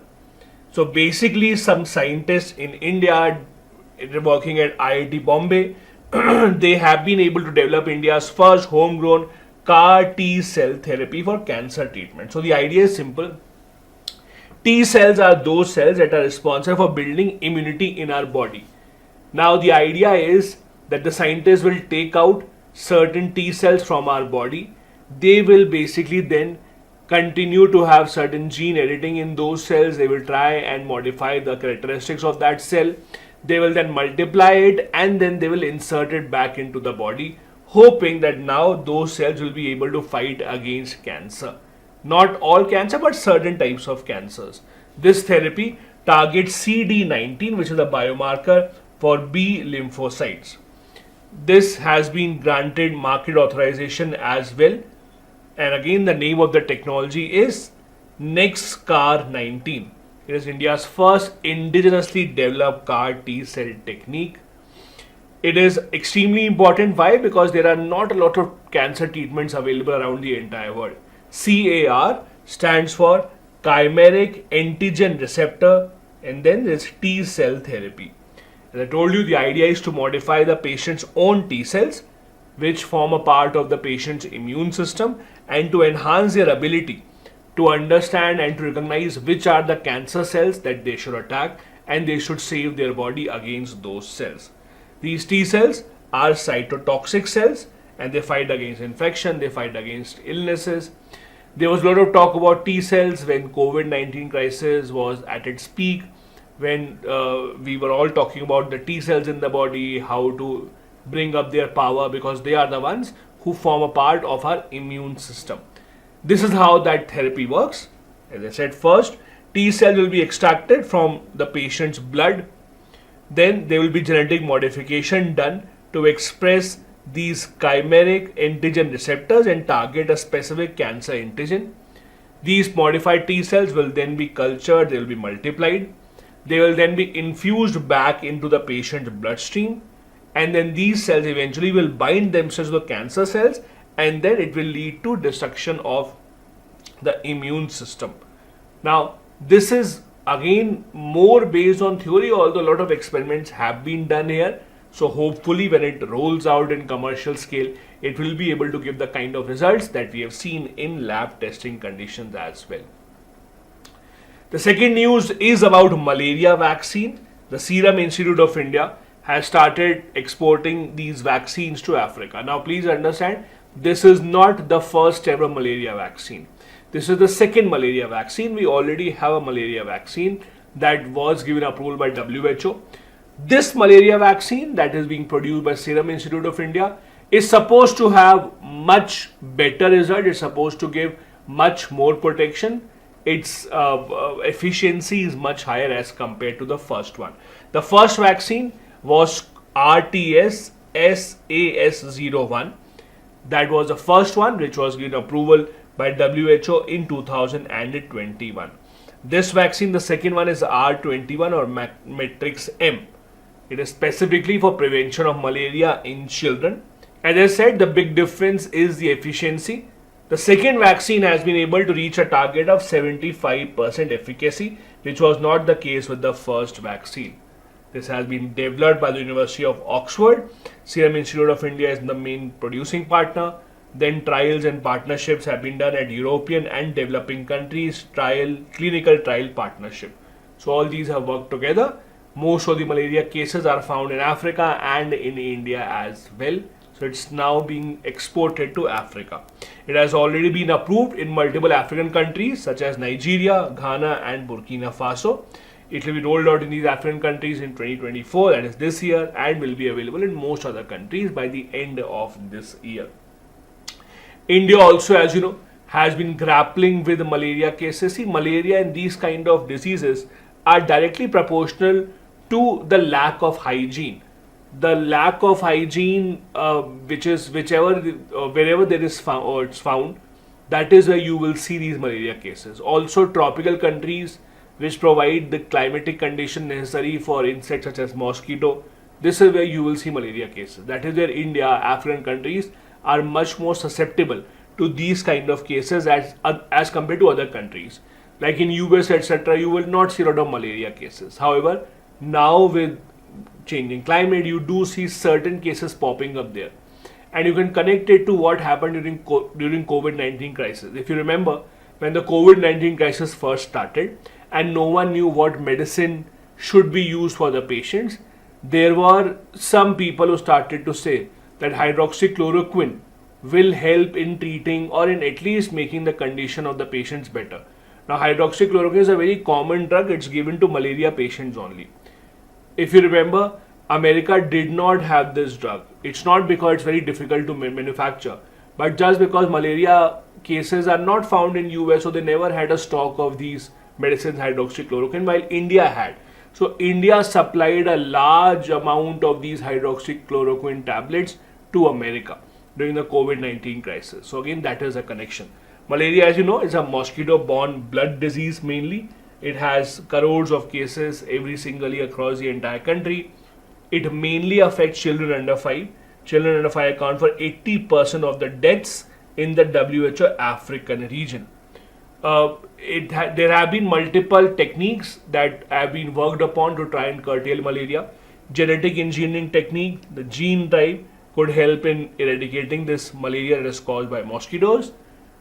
So basically, some scientists in India working at IIT Bombay, they have been able to develop India's first homegrown CAR T cell therapy for cancer treatment. So the idea is simple. T cells are those cells that are responsible for building immunity in our body. Now the idea is that the scientists will take out certain T cells from our body. They will basically then continue to have certain gene editing in those cells. They will try and modify the characteristics of that cell. They will then multiply it and then they will insert it back into the body, hoping that now those cells will be able to fight against cancer. Not all cancer, but certain types of cancers. This therapy targets CD19, which is a biomarker for B lymphocytes. This has been granted market authorization as well. And again, the name of the technology is NextCAR19. It is India's first indigenously developed CAR T cell technique. It is extremely important. Why? Because there are not a lot of cancer treatments available around the entire world. CAR stands for chimeric antigen receptor, and then there's T cell therapy. As I told you, the idea is to modify the patient's own T cells, which form a part of the patient's immune system, and to enhance their ability to understand and to recognize which are the cancer cells that they should attack, and they should save their body against those cells. These T cells are cytotoxic cells, and they fight against infection, they fight against illnesses. There was a lot of talk about T cells when COVID-19 crisis was at its peak, when we were all talking about the T cells in the body, how to bring up their power, because they are the ones who form a part of our immune system. This is how that therapy works. As I said, first, T cell will be extracted from the patient's blood. Then there will be genetic modification done to express these chimeric antigen receptors and target a specific cancer antigen. These modified T cells will then be cultured, they will be multiplied. They will then be infused back into the patient's bloodstream, and then these cells eventually will bind themselves to the cancer cells, and then it will lead to destruction of the immune system. Now, this is again more based on theory, although a lot of experiments have been done here. So hopefully when it rolls out in commercial scale, it will be able to give the kind of results that we have seen in lab testing conditions as well. The second news is about malaria vaccine. The Serum Institute of India has started exporting these vaccines to Africa. Now please understand, this is not the first ever malaria vaccine. This is the second malaria vaccine. We already have a malaria vaccine that was given approval by WHO. This malaria vaccine that is being produced by Serum Institute of India is supposed to have much better result. It's supposed to give much more protection. Its efficiency is much higher as compared to the first one. The first vaccine was RTS SAS01. That was the first one which was given approval by WHO in 2021. This vaccine, the second one, is R21 or Matrix M. It is specifically for prevention of malaria in children. As I said, the big difference is the efficiency. The second vaccine has been able to reach a target of 75% efficacy, which was not the case with the first vaccine. This has been developed by the University of Oxford. Serum Institute of India is the main producing partner. Then trials and partnerships have been done at European and developing countries, clinical trial partnership. So all these have worked together. Most of the malaria cases are found in Africa and in India as well. So it's now being exported to Africa. It has already been approved in multiple African countries such as Nigeria, Ghana and Burkina Faso. It will be rolled out in these African countries in 2024, that is this year, and will be available in most other countries by the end of this year. India also, as you know, has been grappling with malaria cases. See, malaria and these kind of diseases are directly proportional to the lack of hygiene. The lack of hygiene, wherever there is it's found, that is where you will see these malaria cases. Also, tropical countries which provide the climatic condition necessary for insects such as mosquito, this is where you will see malaria cases. That is where India, African countries are much more susceptible to these kind of cases as compared to other countries. Like in US, etc., you will not see a lot of malaria cases. However, now with changing climate, you do see certain cases popping up there. And you can connect it to what happened during COVID-19 crisis. If you remember, when the COVID-19 crisis first started and no one knew what medicine should be used for the patients, there were some people who started to say that hydroxychloroquine will help in treating or in at least making the condition of the patients better. Now, hydroxychloroquine is a very common drug. It's given to malaria patients only. If you remember, America did not have this drug. It's not because it's very difficult to manufacture, but just because malaria cases are not found in US, so they never had a stock of these medicines, hydroxychloroquine, while India had. So India supplied a large amount of these hydroxychloroquine tablets to America during the COVID-19 crisis. So again, that is a connection. Malaria, as you know, is a mosquito-borne blood disease mainly. It has crores of cases every single year across the entire country. It mainly affects children under 5. Children under 5 account for 80% of the deaths in the WHO African region. There have been multiple techniques that have been worked upon to try and curtail malaria. Genetic engineering technique, the gene drive, could help in eradicating this malaria that is caused by mosquitoes.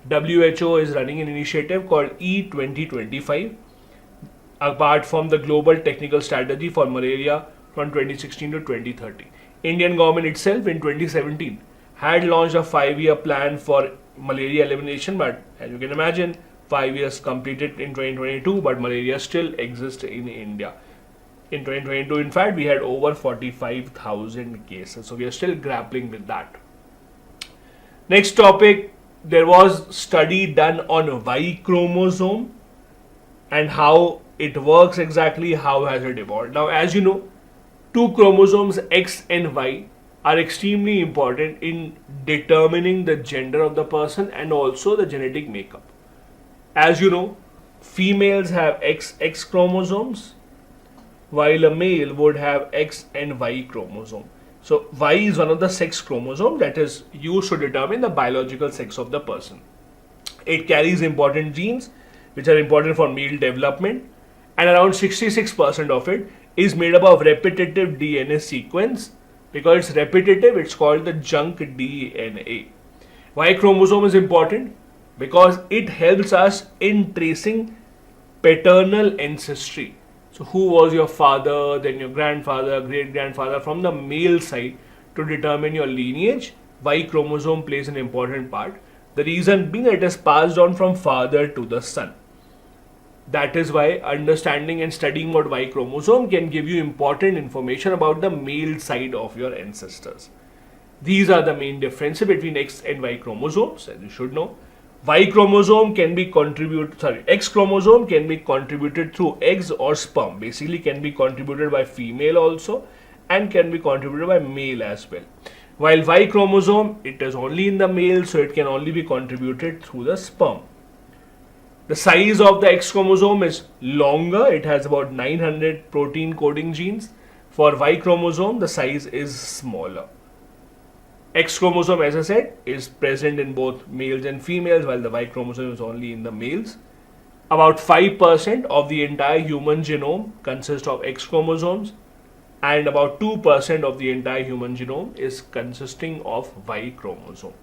WHO is running an initiative called E2025, apart from the global technical strategy for malaria from 2016 to 2030. Indian government itself in 2017 had launched a 5-year plan for malaria elimination, but as you can imagine, 5 years completed in 2022, but malaria still exists in India. In 2022, in fact, we had over 45,000 cases. So we are still grappling with that. Next topic, there was study done on Y chromosome and how it works exactly, how has it evolved. Now, as you know, 2 chromosomes X and Y are extremely important in determining the gender of the person and also the genetic makeup. As you know, females have XX chromosomes, while a male would have X and Y chromosome. So Y is one of the sex chromosomes that is used to determine the biological sex of the person. It carries important genes which are important for male development, and around 66% of it is made up of repetitive DNA sequence. Because it's repetitive, it's called the junk DNA. Y chromosome is important because it helps us in tracing paternal ancestry. So who was your father, then your grandfather, great-grandfather from the male side to determine your lineage. Y chromosome plays an important part. The reason being it is passed on from father to the son. That is why understanding and studying about Y chromosome can give you important information about the male side of your ancestors. These are the main differences between X and Y chromosomes, as you should know. X chromosome can be contributed through eggs or sperm. Basically can be contributed by female also and can be contributed by male as well. While Y chromosome, it is only in the male, so it can only be contributed through the sperm. The size of the X chromosome is longer. It has about 900 protein coding genes. For Y chromosome, the size is smaller. X chromosome, as I said, is present in both males and females, while the Y chromosome is only in the males. About 5% of the entire human genome consists of X chromosomes, and about 2% of the entire human genome is consisting of Y chromosome.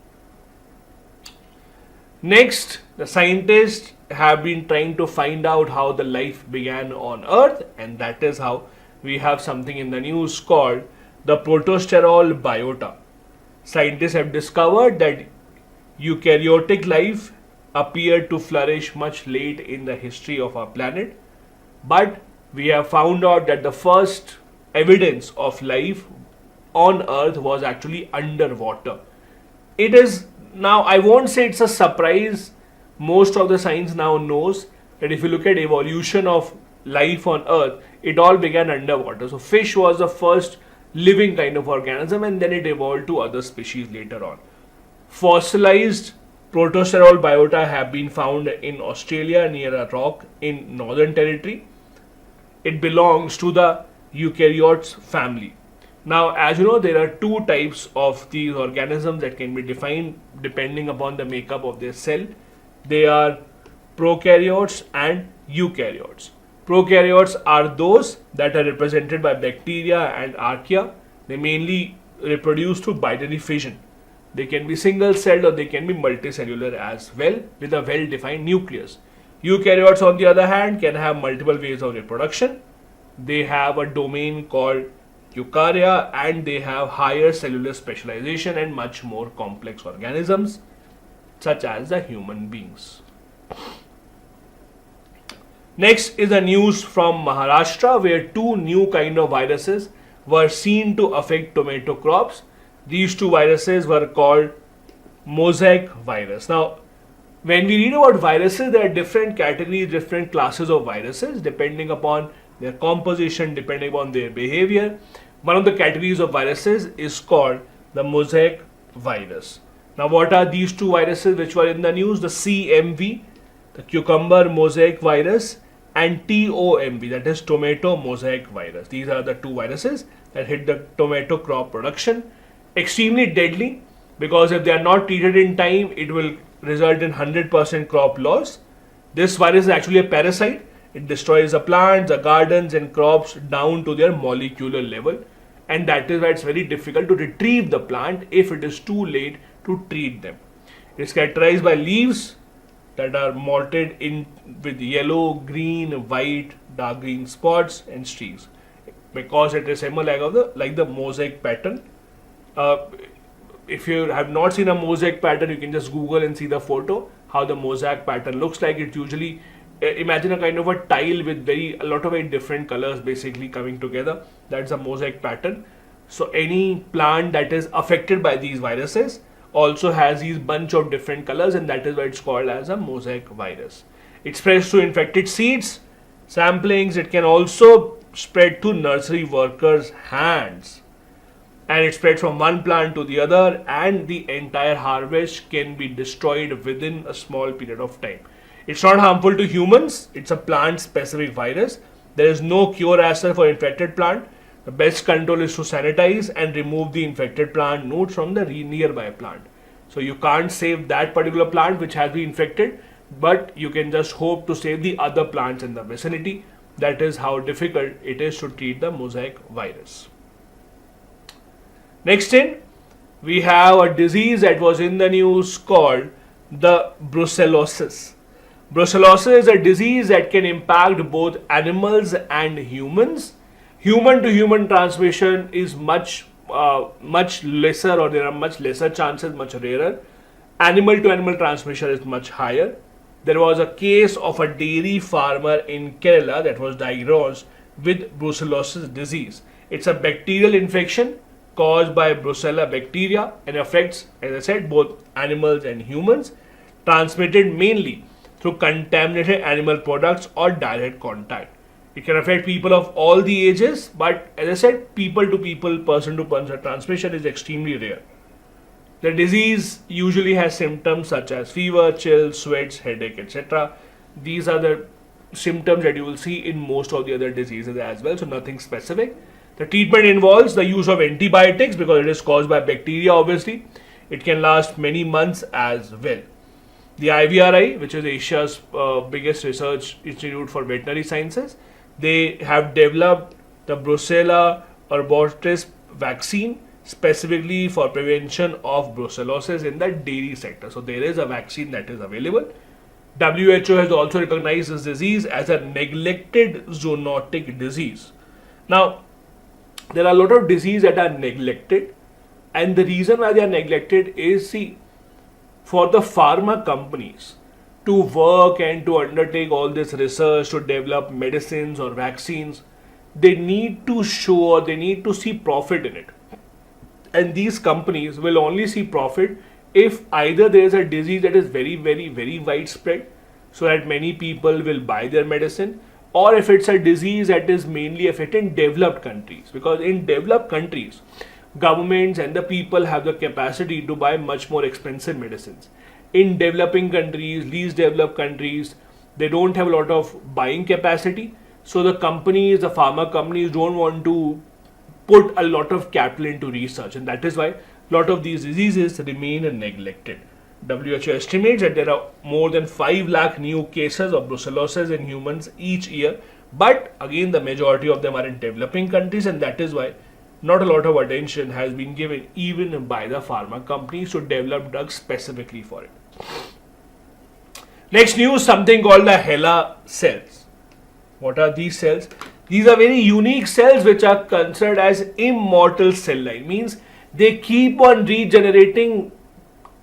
Next, the scientists have been trying to find out how the life began on Earth, and that is how we have something in the news called the protosterol biota. Scientists have discovered that eukaryotic life appeared to flourish much late in the history of our planet, but we have found out that the first evidence of life on Earth was actually underwater. It is now, I won't say it's a surprise. Most of the science now knows that if you look at evolution of life on Earth, it all began underwater. So fish was the first living kind of organism, and then it evolved to other species later on. Fossilized protosterol biota have been found in Australia near a rock in Northern Territory. It belongs to the eukaryotes family. Now, as you know, there are 2 types of these organisms that can be defined depending upon the makeup of their cell. They are prokaryotes and eukaryotes. Prokaryotes are those that are represented by bacteria and archaea. They mainly reproduce through binary fission. They can be single-celled or they can be multicellular as well with a well-defined nucleus. Eukaryotes, on the other hand, can have multiple ways of reproduction. They have a domain called eukarya, and they have higher cellular specialization and much more complex organisms such as the human beings. Next is the news from Maharashtra, where two new kind of viruses were seen to affect tomato crops. These two viruses were called mosaic virus. Now, when we read about viruses, there are different categories, different classes of viruses depending upon their composition, depending upon their behavior. One of the categories of viruses is called the mosaic virus. Now, what are these two viruses which were in the news? The CMV, the cucumber mosaic virus, and TOMV, that is tomato mosaic virus. These are the two viruses that hit the tomato crop production. Extremely deadly, because if they are not treated in time, it will result in 100% crop loss. This virus is actually a parasite. It destroys the plants, the gardens and crops down to their molecular level, and that is why it's very difficult to retrieve the plant if it is too late to treat them. It's characterized by leaves that are mottled in with yellow, green, white, dark green spots and streaks, because it resembles like the mosaic pattern. If you have not seen a mosaic pattern, you can just Google and see the photo, how the mosaic pattern looks like. It usually, imagine a kind of a tile with a lot of very different colors basically coming together. That's a mosaic pattern. So any plant that is affected by these viruses also has these bunch of different colors, and that is why it's called as a mosaic virus. It spreads through infected seeds, samplings. It can also spread to nursery workers' hands, and it spreads from one plant to the other, and the entire harvest can be destroyed within a small period of time. It's not harmful to humans. It's a plant-specific virus. There is no cure as such for infected plant. The best control is to sanitize and remove the infected plant nodes from the nearby plant. So you can't save that particular plant which has been infected, but you can just hope to save the other plants in the vicinity. That is how difficult it is to treat the mosaic virus. Next in, we have a disease that was in the news called the brucellosis. Brucellosis is a disease that can impact both animals and humans. Human to human transmission is much lesser, or there are much lesser chances, much rarer. Animal to animal transmission is much higher. There was a case of a dairy farmer in Kerala that was diagnosed with brucellosis disease. It's a bacterial infection caused by Brucella bacteria and affects, as I said, both animals and humans, transmitted mainly through contaminated animal products or direct contact. It can affect people of all the ages, but as I said, people to people, person to person transmission is extremely rare. The disease usually has symptoms such as fever, chills, sweats, headache, etc. These are the symptoms that you will see in most of the other diseases as well, so nothing specific. The treatment involves the use of antibiotics because it is caused by bacteria, obviously. It can last many months as well. The IVRI, which is Asia's biggest research institute for veterinary sciences, they have developed the Brucella abortus vaccine specifically for prevention of brucellosis in the dairy sector. So there is a vaccine that is available. WHO has also recognized this disease as a neglected zoonotic disease. Now, there are a lot of diseases that are neglected, and the reason why they are neglected is, for the pharma companies to work and to undertake all this research to develop medicines or vaccines, they need to show, or they need to see profit in it. And these companies will only see profit if either there is a disease that is very, very, very widespread, so that many people will buy their medicine, or if it's a disease that is mainly affecting developed countries. Because in developed countries, governments and the people have the capacity to buy much more expensive medicines. In developing countries, least developed countries, they don't have a lot of buying capacity. So the companies, the pharma companies don't want to put a lot of capital into research, and that is why a lot of these diseases remain neglected. WHO estimates that there are more than 5 lakh new cases of brucellosis in humans each year, but again the majority of them are in developing countries, and that is why not a lot of attention has been given even by the pharma companies to develop drugs specifically for it. Next news, something called the HeLa cells. What are these cells? These are very unique cells which are considered as immortal cell line. Means they keep on regenerating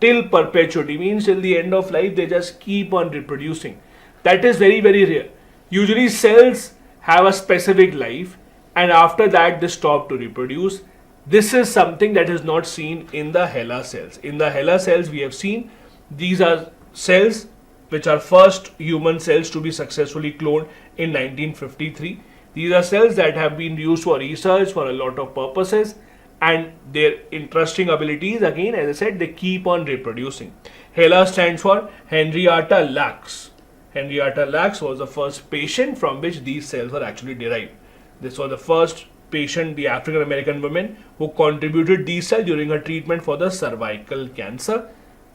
till perpetuity. Means till the end of life they just keep on reproducing. That is very, very rare. Usually cells have a specific life and after that they stop to reproduce. This is something that is not seen in the HeLa cells. In the HeLa cells we have seen these are cells which are first human cells to be successfully cloned in 1953. These are cells that have been used for research for a lot of purposes, and their interesting abilities, again as I said, they keep on reproducing. HeLa stands for Henrietta Lacks. Henrietta Lacks was the first patient from which these cells were actually derived. This was the first patient, the African American woman, who contributed these cells during her treatment for the cervical cancer.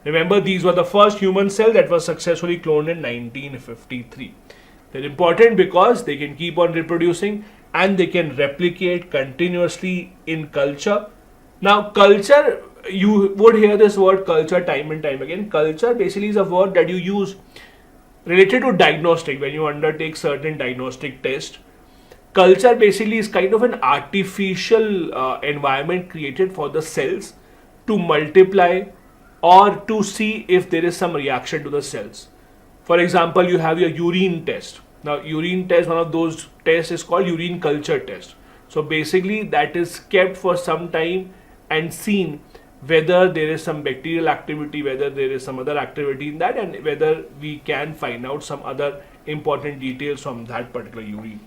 Remember, these were the first human cell that was successfully cloned in 1953. They're important because they can keep on reproducing and they can replicate continuously in culture. Now, culture, you would hear this word culture time and time again. Culture basically is a word that you use related to diagnostic when you undertake certain diagnostic tests. Culture basically is kind of an artificial environment created for the cells to multiply or to see if there is some reaction to the cells. For example, you have your urine test. Now, urine test, one of those tests is called urine culture test. So basically that is kept for some time and seen whether there is some bacterial activity, whether there is some other activity in that, and whether we can find out some other important details from that particular urine.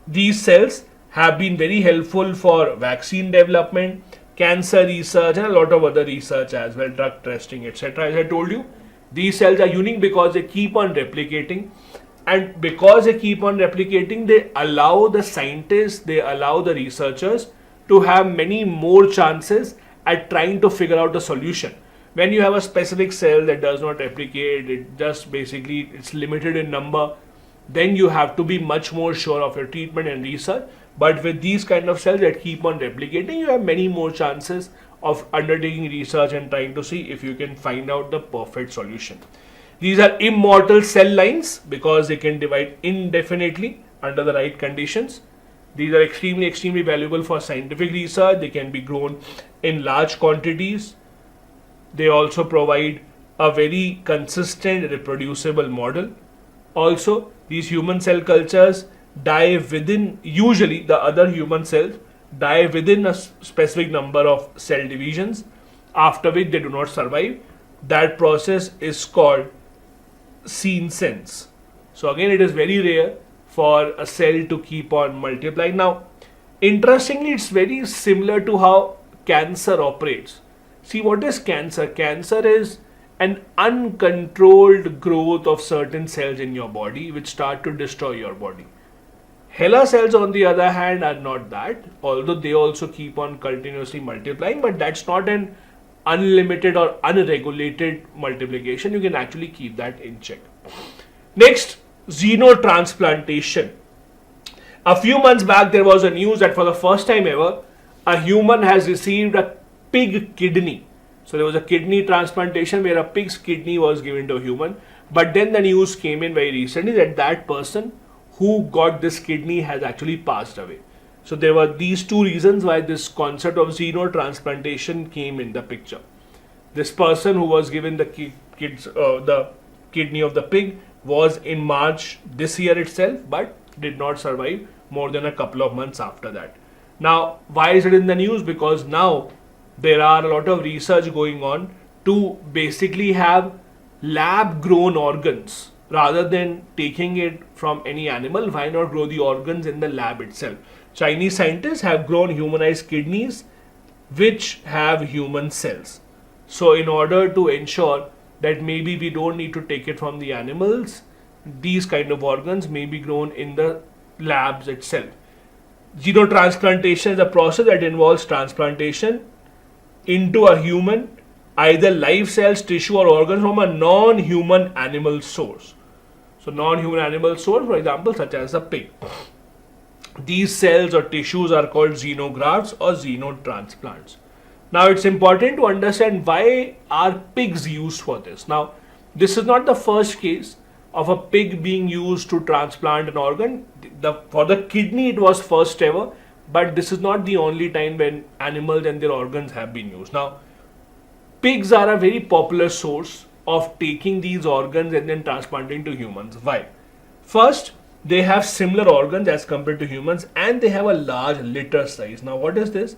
These cells have been very helpful for vaccine development, cancer research, and a lot of other research as well, drug testing, etc. As I told you, these cells are unique because they keep on replicating, and because they keep on replicating, they allow the scientists, they allow the researchers to have many more chances at trying to figure out a solution. When you have a specific cell that does not replicate, it just basically it's limited in number, then you have to be much more sure of your treatment and research. But with these kind of cells that keep on replicating, you have many more chances of undertaking research and trying to see if you can find out the perfect solution. These are immortal cell lines because they can divide indefinitely under the right conditions. These are extremely valuable for scientific research. They can be grown in large quantities. They also provide a very consistent reproducible model. Also, these human cell cultures die within, usually the other human cells die within a specific number of cell divisions, after which they do not survive. That process is called senescence. So again, it is very rare for a cell to keep on multiplying. Now, interestingly, it's very similar to how cancer operates. See, what is cancer? Cancer is an uncontrolled growth of certain cells in your body which start to destroy your body. HeLa cells, on the other hand, are not that, although they also keep on continuously multiplying, but that's not an unlimited or unregulated multiplication. You can actually keep that in check. Next, xenotransplantation. A few months back, there was a news that for the first time ever, a human has received a pig kidney. So there was a kidney transplantation where a pig's kidney was given to a human. But then the news came in very recently that that person who got this kidney has actually passed away. So there were these two reasons why this concept of xenotransplantation came in the picture. This person who was given the kidney of the pig was in March this year itself, but did not survive more than a couple of months after that. Now, why is it in the news? Because now there are a lot of research going on to basically have lab grown organs. Rather than taking it from any animal, why not grow the organs in the lab itself? Chinese scientists have grown humanized kidneys which have human cells. So in order to ensure that maybe we don't need to take it from the animals, these kind of organs may be grown in the labs itself. Xenotransplantation is a process that involves transplantation into a human, either live cells, tissue or organs from a non-human animal source. So non-human animal source, for example, such as a pig. These cells or tissues are called xenografts or xenotransplants. Now it's important to understand why are pigs used for this. Now, this is not the first case of a pig being used to transplant an organ. For the kidney it was first ever, but this is not the only time when animals and their organs have been used. Now, pigs are a very popular source of taking these organs and then transplanting to humans. Why? First, they have similar organs as compared to humans, and they have a large litter size. Now what is this?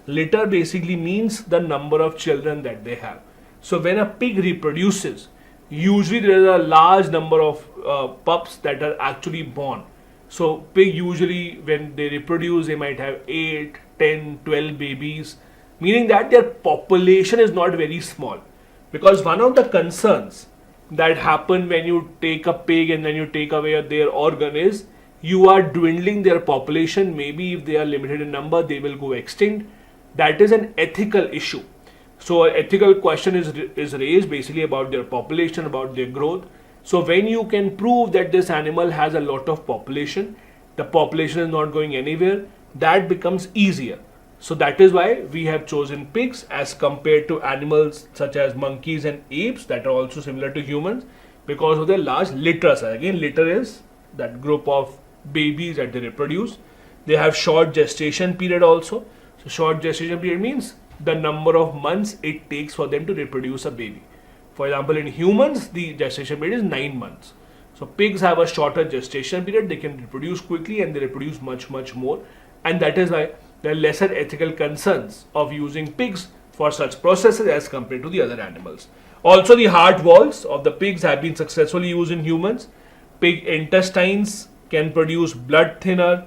Litter basically means the number of children that they have. So when a pig reproduces, usually there is a large number of pups that are actually born. So pig usually when they reproduce, they might have 8, 10, 12 babies, meaning that their population is not very small. Because one of the concerns that happen when you take a pig and then you take away their organ is you are dwindling their population. Maybe if they are limited in number, they will go extinct. That is an ethical issue. So an ethical question is raised basically about their population, about their growth. So when you can prove that this animal has a lot of population, the population is not going anywhere, that becomes easier. So that is why we have chosen pigs as compared to animals such as monkeys and apes that are also similar to humans, because of their large litter size. Again, litter is that group of babies that they reproduce. They have short gestation period also. So short gestation period means the number of months it takes for them to reproduce a baby. For example, in humans, the gestation period is 9 months. So pigs have a shorter gestation period. They can reproduce quickly and they reproduce much more. And that is why there are lesser ethical concerns of using pigs for such processes as compared to the other animals. Also, the heart valves of the pigs have been successfully used in humans. Pig intestines can produce blood thinner.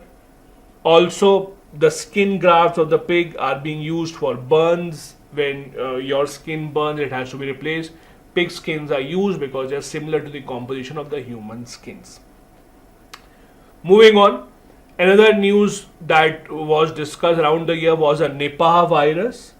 Also, the skin grafts of the pig are being used for burns. When your skin burns, it has to be replaced. Pig skins are used because they are similar to the composition of the human skins. Moving on, another news that was discussed around the year was a Nipah virus.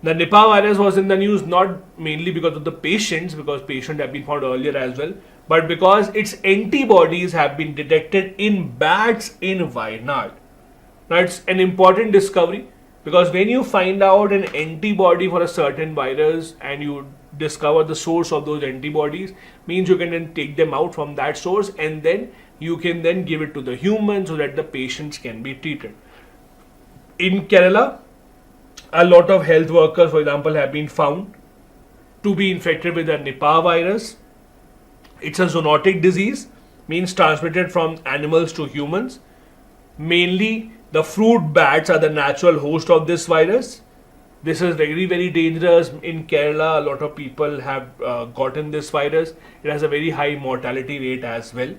The Nipah virus was in the news not mainly because of the patients, because patients have been found earlier as well, but because its antibodies have been detected in bats in Wayanad. Now it's an important discovery, because when you find out an antibody for a certain virus and you discover the source of those antibodies, means you can then take them out from that source and then you can then give it to the human so that the patients can be treated. In Kerala, a lot of health workers, for example, have been found to be infected with the Nipah virus. It's a zoonotic disease, means transmitted from animals to humans. Mainly, the fruit bats are the natural host of this virus. This is very dangerous. In Kerala, a lot of people have gotten this virus. It has a very high mortality rate as well.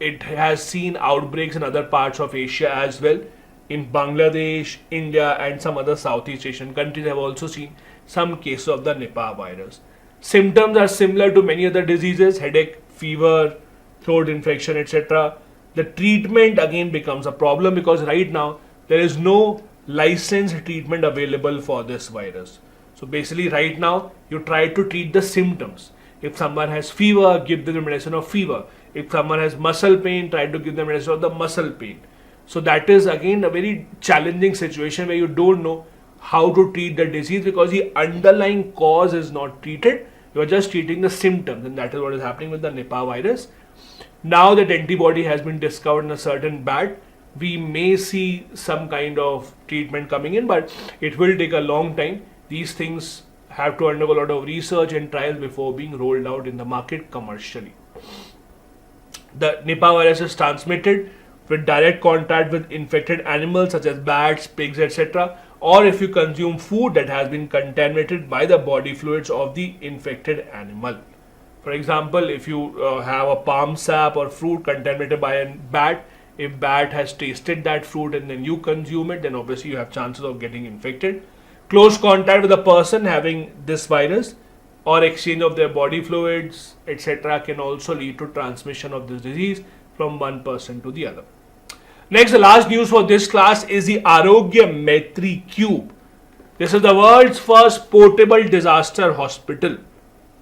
It has seen outbreaks in other parts of Asia as well. In Bangladesh, India and some other Southeast Asian countries have also seen some cases of the Nipah virus. Symptoms are similar to many other diseases: headache, fever, throat infection, etc. The treatment again becomes a problem, because right now there is no licensed treatment available for this virus. So basically right now you try to treat the symptoms. If someone has fever, give them the medicine of fever. If someone has muscle pain, try to give them medicine of the muscle pain. So that is again a very challenging situation where you don't know how to treat the disease, because the underlying cause is not treated. You are just treating the symptoms, and that is what is happening with the Nipah virus. Now that antibody has been discovered in a certain bat, we may see some kind of treatment coming in, but it will take a long time. These things have to undergo a lot of research and trials before being rolled out in the market commercially. The Nipah virus is transmitted with direct contact with infected animals such as bats, pigs, etc., or if you consume food that has been contaminated by the body fluids of the infected animal. For example, if you have a palm sap or fruit contaminated by a bat, if bat has tasted that fruit and then you consume it, then obviously you have chances of getting infected. Close contact with a person having this virus or exchange of their body fluids, etc., can also lead to transmission of this disease from one person to the other. Next, the last news for this class is the Arogya Maitri Cube. This is the world's first portable disaster hospital.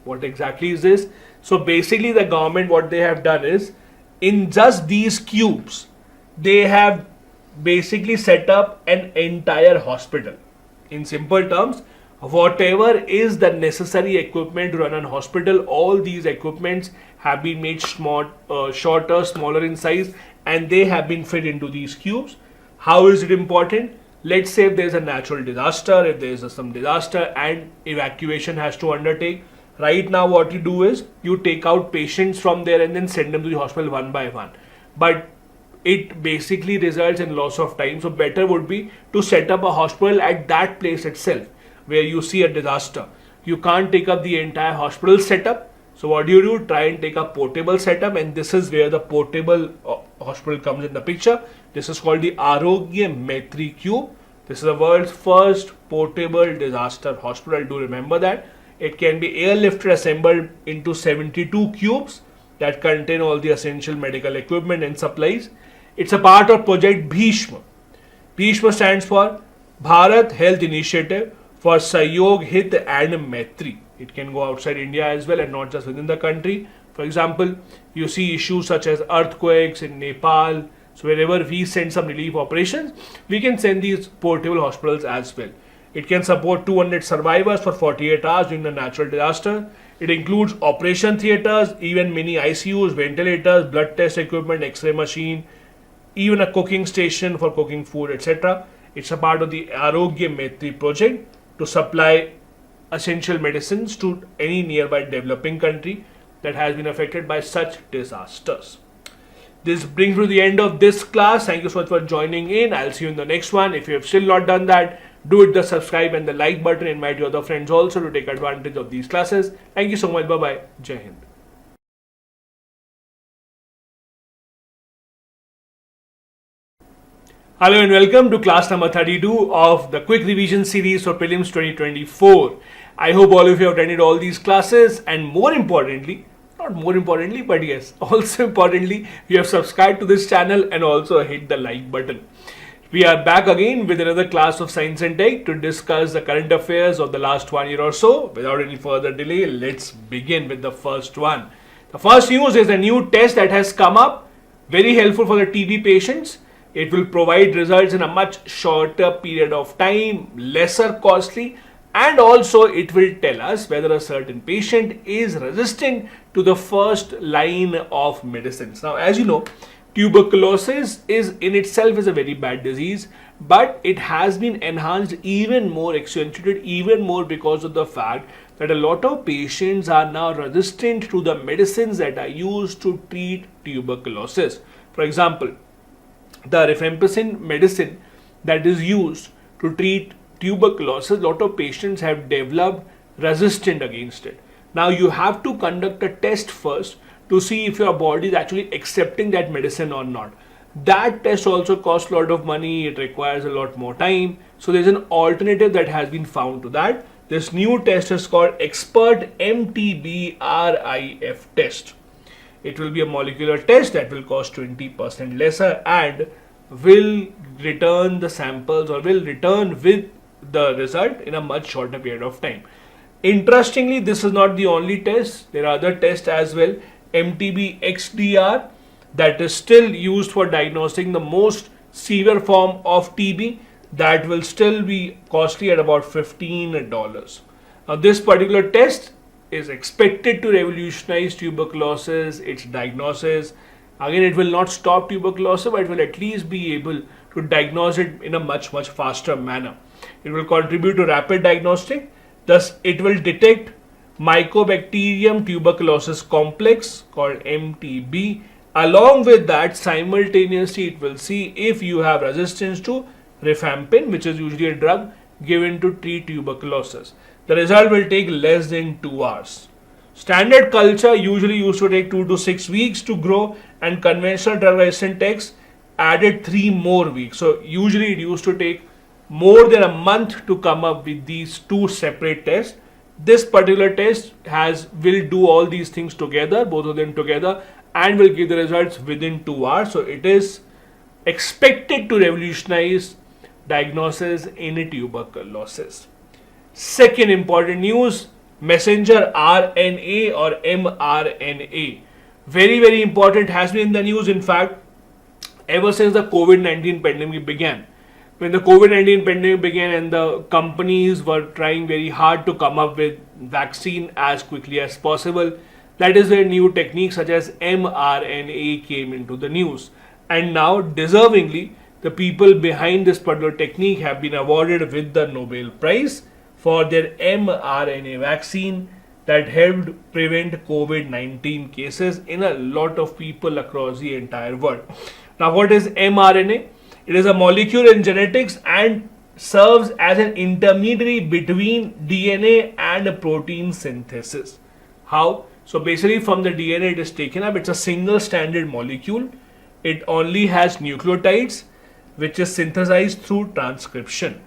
What exactly is this? So basically the government, what they have done is, in just these cubes, they have basically set up an entire hospital. In simple terms, whatever is the necessary equipment to run a hospital, all these equipments have been made shorter, smaller in size, and they have been fit into these cubes. How is it important? Let's say if there is a natural disaster, if there is some disaster and evacuation has to undertake, Right now what you do is you take out patients from there and then send them to the hospital one by one. But it basically results in loss of time. So better would be to set up a hospital at that place itself where you see a disaster. You can't take up the entire hospital setup. So what do? Try and take a portable setup, and this is where the portable hospital comes in the picture. This is called the Arogya Maitri Cube. This is the world's first portable disaster hospital. Do remember that. It can be airlifted, assembled into 72 cubes that contain all the essential medical equipment and supplies. It's a part of Project Bhishma. Bhishma stands for Bharat Health Initiative for Sahyog Hit and Maitri. It can go outside India as well and not just within the country. For example, you see issues such as earthquakes in Nepal. So wherever we send some relief operations, we can send these portable hospitals as well. It can support 200 survivors for 48 hours during the natural disaster. It includes operation theatres, even mini ICUs, ventilators, blood test equipment, X-ray machine, even a cooking station for cooking food, etc. It's a part of the Arogya Maitri project to supply essential medicines to any nearby developing country that has been affected by such disasters. This brings me to the end of this class. Thank you so much for joining in. I'll see you in the next one. If you have still not done that, do hit the subscribe and the like button. Invite your other friends also to take advantage of these classes. Thank you so much. Bye-bye. Jai Hind. Hello and welcome to class number 32 of the Quick Revision Series for Prelims 2024. I hope all of you have attended all these classes, and more importantly, not more importantly, but yes, also importantly, you have subscribed to this channel and also hit the like button. We are back again with another class of Science and Tech to discuss the current affairs of the last 1 year or so. Without any further delay, let's begin with the first one. The first news is a new test that has come up, very helpful for the TB patients. It will provide results in a much shorter period of time, lesser costly, and also it will tell us whether a certain patient is resistant to the first line of medicines. Now, as you know, tuberculosis is in itself is a very bad disease, but it has been enhanced even more, accentuated even more because of the fact that a lot of patients are now resistant to the medicines that are used to treat tuberculosis. For example, the rifampicin medicine that is used to treat tuberculosis, a lot of patients have developed resistance against it. Now you have to conduct a test first to see if your body is actually accepting that medicine or not. That test also costs a lot of money, it requires a lot more time. So there's an alternative that has been found to that. This new test is called Expert MTBRIF test. It will be a molecular test that will cost 20% lesser and will return the samples or will return with the result in a much shorter period of time. Interestingly, this is not the only test. There are other tests as well. MTB-XDR that is still used for diagnosing the most severe form of TB, that will still be costly at about $15. Now this particular test is expected to revolutionize tuberculosis, its diagnosis. Again, it will not stop tuberculosis, but it will at least be able to diagnose it in a much faster manner. It will contribute to rapid diagnostic. Thus, it will detect Mycobacterium tuberculosis complex called MTB. Along with that, simultaneously, it will see if you have resistance to rifampicin, which is usually a drug given to treat tuberculosis. The result will take less than 2 hours. Standard culture usually used to take 2 to 6 weeks to grow, and conventional drug resistant tests added 3 more weeks. So usually it used to take more than a month to come up with these 2 separate tests. This particular test will do all these things together, both of them together, and will give the results within 2 hours. So it is expected to revolutionize diagnosis in tuberculosis. Second important news, messenger RNA or mRNA. Very important, has been in the news, in fact, ever since the COVID-19 pandemic began. When the COVID-19 pandemic began and the companies were trying very hard to come up with vaccine as quickly as possible, that is where new techniques such as mRNA came into the news. And now, deservingly, the people behind this particular technique have been awarded with the Nobel Prize for their mRNA vaccine that helped prevent COVID-19 cases in a lot of people across the entire world. Now, what is mRNA? It is a molecule in genetics and serves as an intermediary between DNA and protein synthesis. How? So basically from the DNA it is taken up. It's a single stranded molecule. It only has nucleotides which is synthesized through transcription.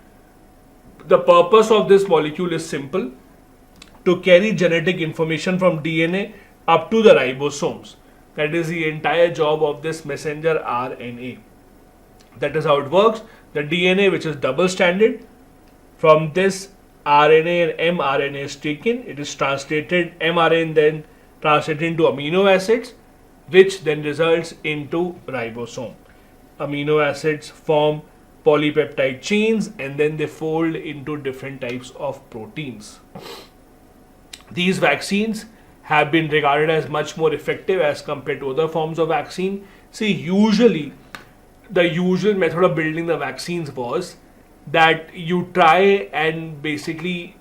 The purpose of this molecule is simple: to carry genetic information from DNA up to the ribosomes. That is the entire job of this messenger RNA. That is how it works. The DNA, which is double stranded, from this RNA and mRNA is taken. It is translated, mRNA then translated into amino acids, which then results into ribosome. Amino acids form polypeptide chains and then they fold into different types of proteins. These vaccines have been regarded as much more effective as compared to other forms of vaccine. See, usually the usual method of building the vaccines was that you try and basically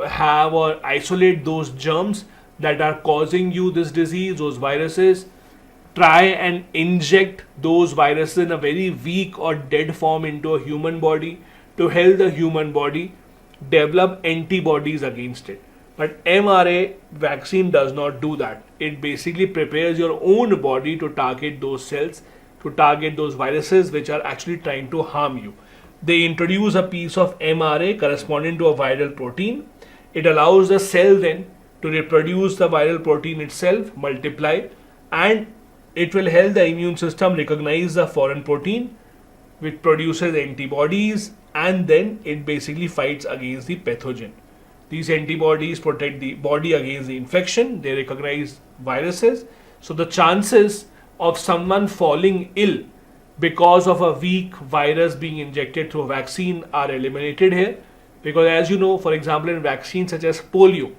have or isolate those germs that are causing you this disease, those viruses, try and inject those viruses in a very weak or dead form into a human body to help the human body develop antibodies against it. But mRNA vaccine does not do that. It basically prepares your own body to target those cells, to target those viruses which are actually trying to harm you. They introduce a piece of mRNA corresponding to a viral protein. It allows the cell then to reproduce the viral protein itself, multiply, and it will help the immune system recognize the foreign protein which produces antibodies, and then it basically fights against the pathogen. These antibodies protect the body against the infection. They recognize viruses. So the chances of someone falling ill because of a weak virus being injected through a vaccine are eliminated here. Because as you know, for example, in vaccines such as polio,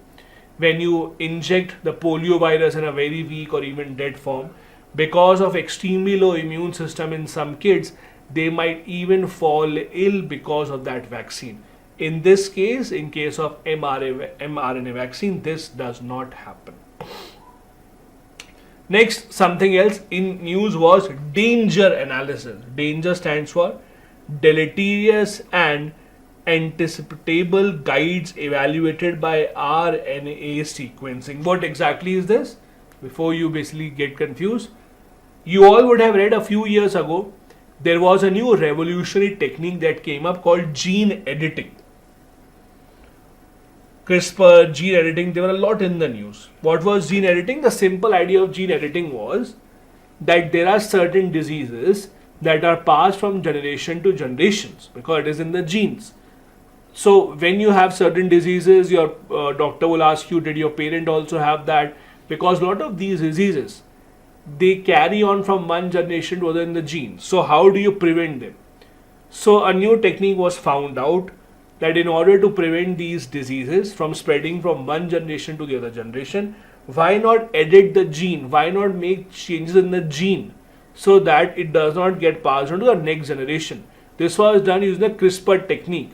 when you inject the polio virus in a very weak or even dead form, because of extremely low immune system in some kids, they might even fall ill because of that vaccine. In this case, in case of mRNA vaccine, this does not happen. Next, something else in news was danger analysis. Danger stands for deleterious and anticipatable guides evaluated by RNA sequencing. What exactly is this? Before you basically get confused, you all would have read a few years ago, there was a new revolutionary technique that came up called gene editing. CRISPR, gene editing, they were a lot in the news. What was gene editing? The simple idea of gene editing was that there are certain diseases that are passed from generation to generations because it is in the genes. So when you have certain diseases, your doctor will ask you, did your parent also have that? Because a lot of these diseases, they carry on from one generation to other in the genes. So how do you prevent them? So a new technique was found out that in order to prevent these diseases from spreading from one generation to the other generation, why not edit the gene? Why not make changes in the gene so that it does not get passed on to the next generation? This was done using the CRISPR technique.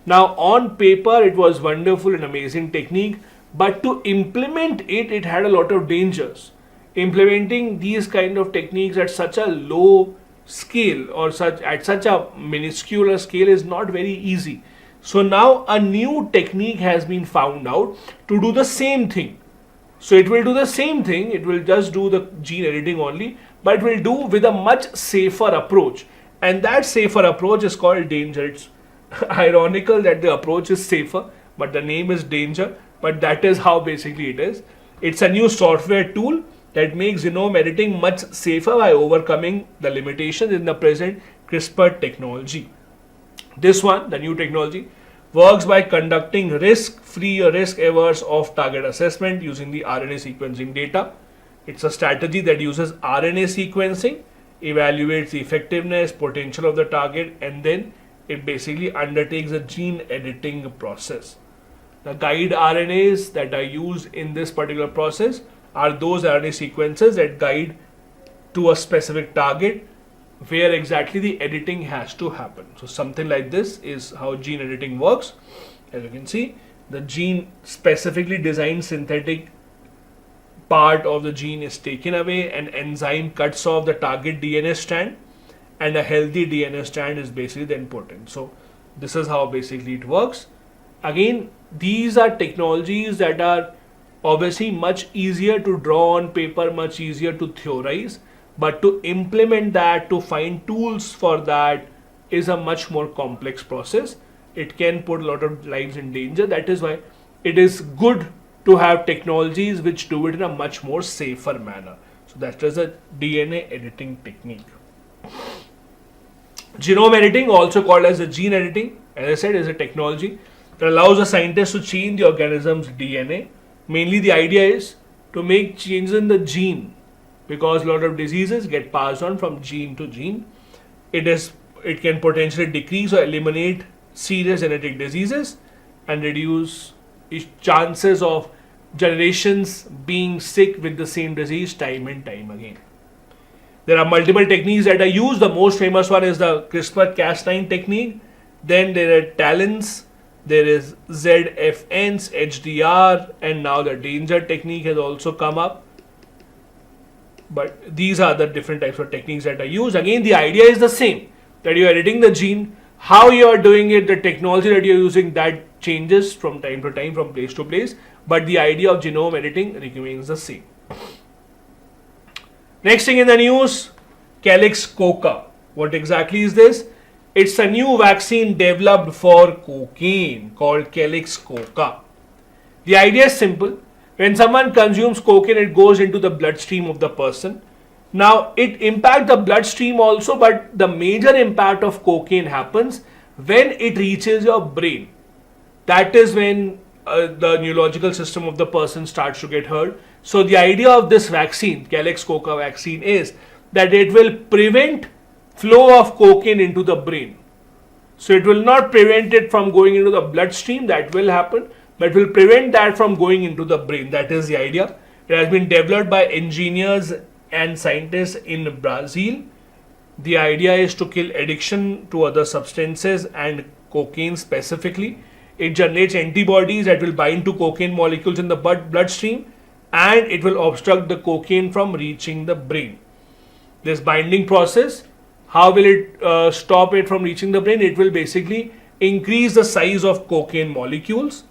Now on paper it was wonderful and amazing technique, but to implement it, it had a lot of dangers. Implementing these kind of techniques at such a low scale or at such a minuscule scale is not very easy. So now a new technique has been found out to do the same thing. So it will do the same thing, it will just do the gene editing only, but it will do with a much safer approach. And that safer approach is called danger. It's ironical that the approach is safer, but the name is danger, but that is how basically it is. It's a new software tool that makes genome editing much safer by overcoming the limitations in the present CRISPR technology. This one, the new technology, works by conducting risk-free or risk-averse off-target assessment using the RNA sequencing data. It's a strategy that uses RNA sequencing, evaluates the effectiveness, potential of the target, and then it basically undertakes a gene editing process. The guide RNAs that are used in this particular process are those RNA sequences that guide to a specific target where exactly the editing has to happen. So something like this is how gene editing works. As you can see, the gene specifically designed synthetic part of the gene is taken away, an enzyme cuts off the target DNA strand, and a healthy DNA strand is basically then put in. So this is how basically it works. Again, these are technologies that are obviously much easier to draw on paper, much easier to theorize, but to implement that, to find tools for that is a much more complex process. It can put a lot of lives in danger. That is why it is good to have technologies which do it in a much more safer manner. So that is a DNA editing technique. Genome editing, also called as a gene editing, as I said, is a technology that allows a scientist to change the organism's DNA. Mainly the idea is to make changes in the gene, because a lot of diseases get passed on from gene to gene. It can potentially decrease or eliminate serious genetic diseases and reduce chances of generations being sick with the same disease time and time again. There are multiple techniques that are used. The most famous one is the CRISPR-Cas9 technique. Then there are TALENs, there is ZFNs, HDR, and now the danger technique has also come up. But these are the different types of techniques that are used. Again, the idea is the same, that you are editing the gene. How you are doing it, the technology that you are using, that changes from time to time, from place to place. But the idea of genome editing remains the same. Next thing in the news, Calyx coca. What exactly is this? It's a new vaccine developed for cocaine called Calyx coca. The idea is simple. When someone consumes cocaine, it goes into the bloodstream of the person. Now, it impacts the bloodstream also, but the major impact of cocaine happens when it reaches your brain. That is when the neurological system of the person starts to get hurt. So the idea of this vaccine, Calyx coca vaccine, is that it will prevent flow of cocaine into the brain. So it will not prevent it from going into the bloodstream, that will happen, but will prevent that from going into the brain. That is the idea. It has been developed by engineers and scientists in Brazil. The idea is to kill addiction to other substances and cocaine specifically. It generates antibodies that will bind to cocaine molecules in the bloodstream, and it will obstruct the cocaine from reaching the brain. This binding process, how will it stop it from reaching the brain? It will basically increase the size of cocaine molecules,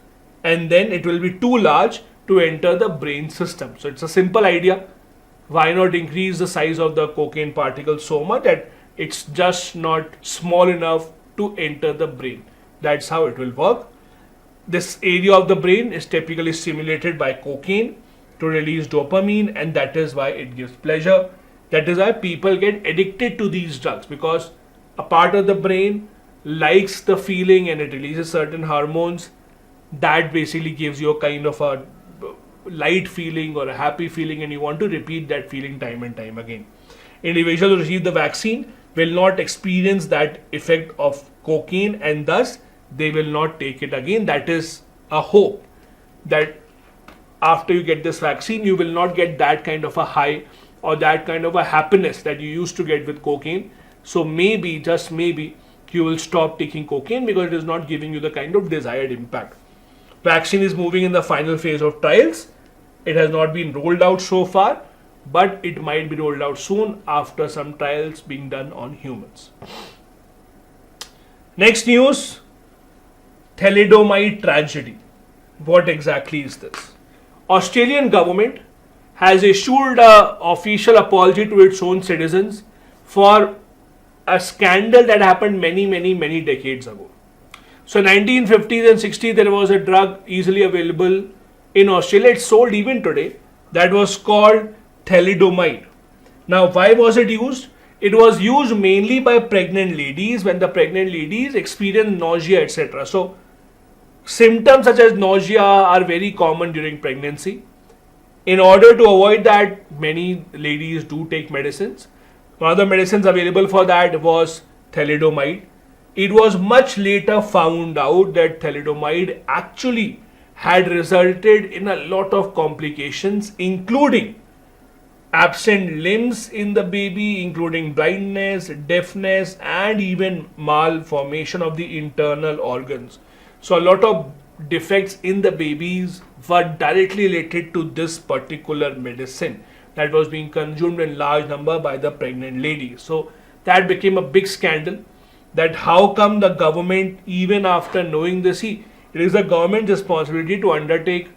and then it will be too large to enter the brain system. So it's a simple idea. Why not increase the size of the cocaine particles so much that it's just not small enough to enter the brain? That's how it will work. This area of the brain is typically stimulated by cocaine to release dopamine, and that is why it gives pleasure. That is why people get addicted to these drugs, because a part of the brain likes the feeling and it releases certain hormones that basically gives you a kind of a light feeling or a happy feeling, and you want to repeat that feeling time and time again. Individuals who receive the vaccine will not experience that effect of cocaine, and thus they will not take it again. That is a hope, that after you get this vaccine, you will not get that kind of a high or that kind of a happiness that you used to get with cocaine. So maybe, just maybe, you will stop taking cocaine because it is not giving you the kind of desired impact. Vaccine is moving in the final phase of trials. It has not been rolled out so far, but it might be rolled out soon after some trials being done on humans. Next news, thalidomide tragedy. What exactly is this? Australian government has issued an official apology to its own citizens for a scandal that happened many decades ago. So 1950s and 60s, there was a drug easily available in Australia. It's sold even today. That was called thalidomide. Now, why was it used? It was used mainly by pregnant ladies when the pregnant ladies experience nausea, etc. So symptoms such as nausea are very common during pregnancy. In order to avoid that, many ladies do take medicines. One of the medicines available for that was thalidomide. It was much later found out that thalidomide actually had resulted in a lot of complications, including absent limbs in the baby, including blindness, deafness, and even malformation of the internal organs. So a lot of defects in the babies were directly related to this particular medicine that was being consumed in large number by the pregnant ladies. So that became a big scandal, that how come the government, even after knowing this, it is the government's responsibility to undertake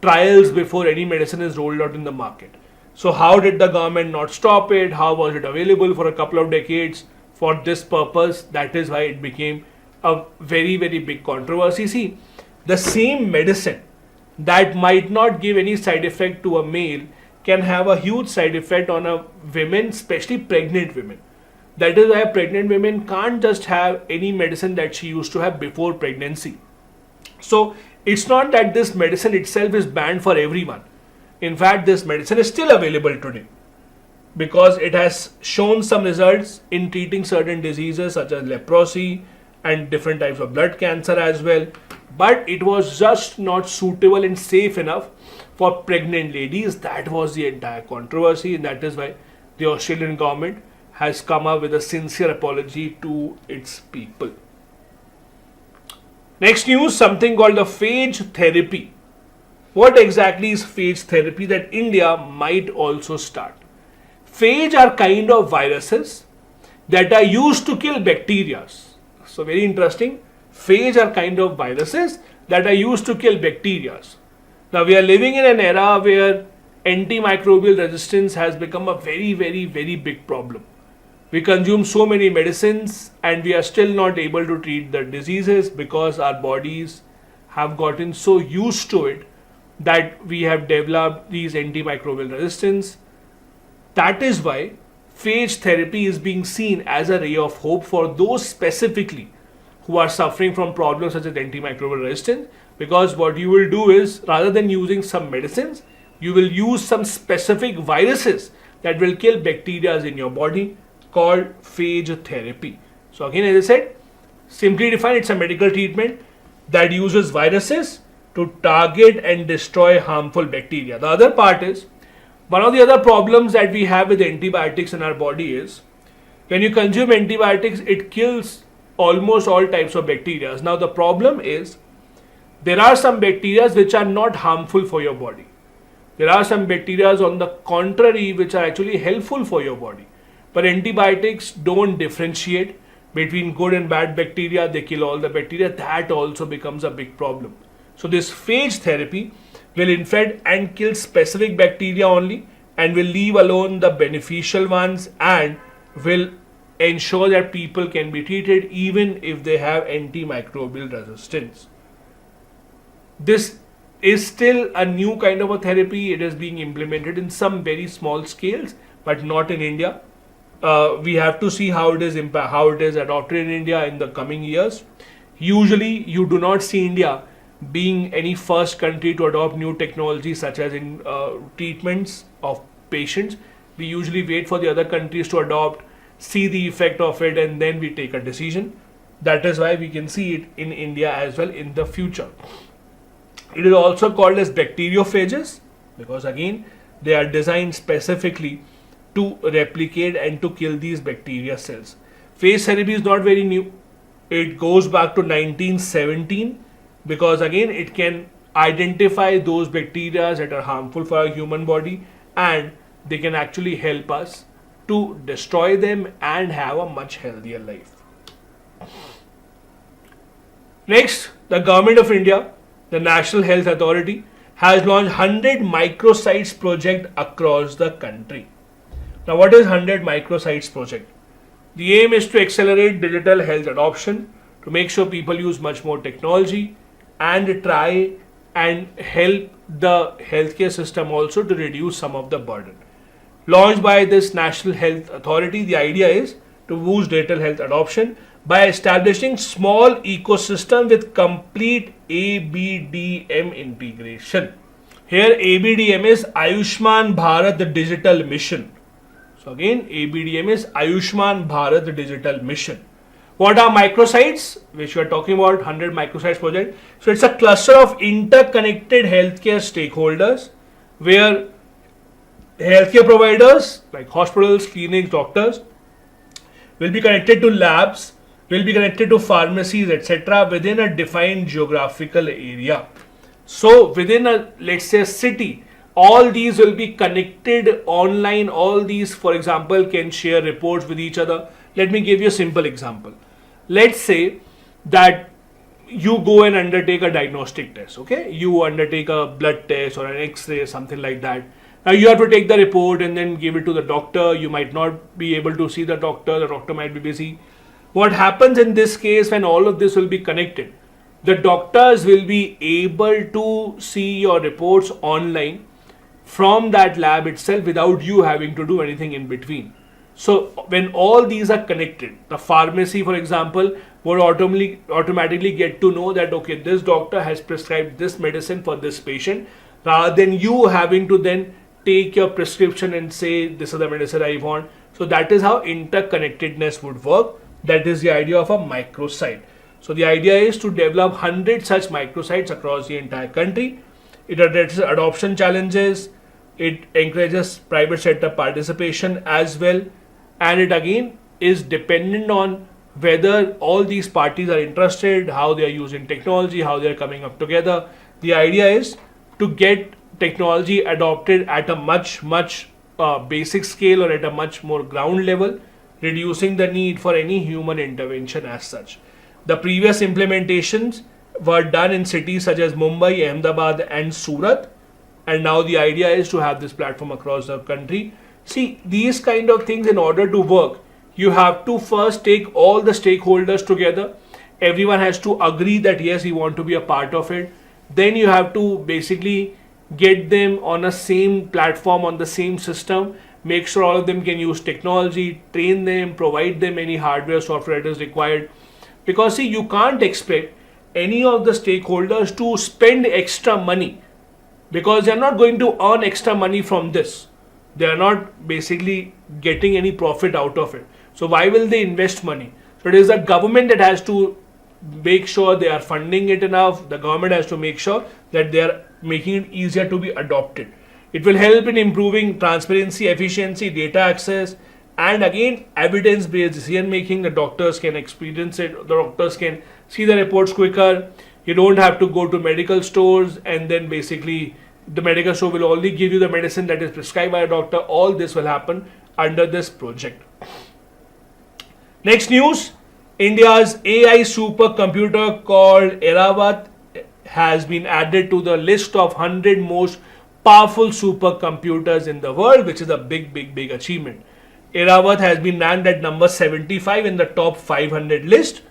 trials before any medicine is rolled out in the market. So how did the government not stop it? How was it available for a couple of decades for this purpose? That is why it became a very, very big controversy. See, the same medicine that might not give any side effect to a male can have a huge side effect on a women, especially pregnant women. That is why pregnant women can't just have any medicine that she used to have before pregnancy. So it's not that this medicine itself is banned for everyone. In fact, this medicine is still available today because it has shown some results in treating certain diseases such as leprosy and different types of blood cancer as well. But it was just not suitable and safe enough for pregnant ladies. That was the entire controversy, and that is why the Australian government has come up with a sincere apology to its people. Next news, something called the phage therapy. What exactly is phage therapy that India might also start? Phage are kind of viruses that are used to kill bacteria. So very interesting. Phage are kind of viruses that are used to kill bacteria. Now we are living in an era where antimicrobial resistance has become a very, very, very big problem. We consume so many medicines and we are still not able to treat the diseases because our bodies have gotten so used to it that we have developed these antimicrobial resistance. That is why phage therapy is being seen as a ray of hope for those specifically who are suffering from problems such as antimicrobial resistance, because what you will do is, rather than using some medicines, you will use some specific viruses that will kill bacteria in your body, called phage therapy. So again, as I said, simply defined, it's a medical treatment that uses viruses to target and destroy harmful bacteria. The other part is, one of the other problems that we have with antibiotics in our body is, when you consume antibiotics, it kills almost all types of bacteria. Now the problem is, there are some bacteria which are not harmful for your body. There are some bacteria on the contrary which are actually helpful for your body. But antibiotics don't differentiate between good and bad bacteria. They kill all the bacteria. That also becomes a big problem. So this phage therapy will infect and kill specific bacteria only and will leave alone the beneficial ones and will ensure that people can be treated even if they have antimicrobial resistance. This is still a new kind of a therapy. It is being implemented in some very small scales, but not in India. We have to see how it is adopted in India in the coming years. Usually, you do not see India being any first country to adopt new technology such as in treatments of patients. We usually wait for the other countries to adopt, see the effect of it, and then we take a decision. That is why we can see it in India as well in the future. It is also called as bacteriophages because again, they are designed specifically to replicate and to kill these bacteria cells. Phage therapy is not very new. It goes back to 1917 because again, it can identify those bacteria that are harmful for our human body and they can actually help us to destroy them and have a much healthier life. Next, the Government of India, the National Health Authority, has launched 100 microsites project across the country. Now, what is 100 microsites project? The aim is to accelerate digital health adoption, to make sure people use much more technology and try and help the healthcare system also to reduce some of the burden. Launched by this National Health Authority, the idea is to boost digital health adoption by establishing small ecosystem with complete ABDM integration. Here ABDM is Ayushman Bharat Digital Mission. So again, ABDM is Ayushman Bharat Digital Mission. What are microsites? Which we are talking about, 100 microsites project. So it's a cluster of interconnected healthcare stakeholders where healthcare providers like hospitals, clinics, doctors will be connected to labs will be connected to pharmacies, etc. within a defined geographical area. So within a, let's say, a city, all these will be connected online. All these, for example, can share reports with each other. Let me give you a simple example. Let's say that you go and undertake a diagnostic test, okay? You undertake a blood test or an X-ray, something like that. Now you have to take the report and then give it to the doctor. You might not be able to see the doctor might be busy. What happens in this case when all of this will be connected? The doctors will be able to see your reports online from that lab itself without you having to do anything in between. So when all these are connected, the pharmacy, for example, would automatically get to know that, okay, this doctor has prescribed this medicine for this patient, rather than you having to then take your prescription and say, this is the medicine I want. So that is how interconnectedness would work. That is the idea of a microsite. So the idea is to develop 100 such microsites across the entire country. It addresses adoption challenges. It encourages private sector participation as well. And it again is dependent on whether all these parties are interested, how they are using technology, how they are coming up together. The idea is to get technology adopted at a much basic scale or at a much more ground level, reducing the need for any human intervention as such. The previous implementations were done in cities such as Mumbai, Ahmedabad and Surat, and now the idea is to have this platform across the country. See, these kind of things, in order to work, you have to first take all the stakeholders together. Everyone has to agree that yes, we want to be a part of it. Then you have to basically get them on a same platform, on the same system, make sure all of them can use technology, train them, provide them any hardware, software that is required. Because see, you can't expect any of the stakeholders to spend extra money, because they are not going to earn extra money from this. They are not basically getting any profit out of it. So why will they invest money? So it is the government that has to make sure they are funding it enough. The government has to make sure that they are making it easier to be adopted. It will help in improving transparency, efficiency, data access, and again, evidence-based decision making. The doctors can experience it. The doctors can see the reports quicker. You don't have to go to medical stores and then basically the medical store will only give you the medicine that is prescribed by a doctor. All this will happen under this project. Next news, India's AI supercomputer called Airavat has been added to the list of 100 most powerful supercomputers in the world, which is a big achievement. Airavat has been ranked at number 75 in the top 500 list.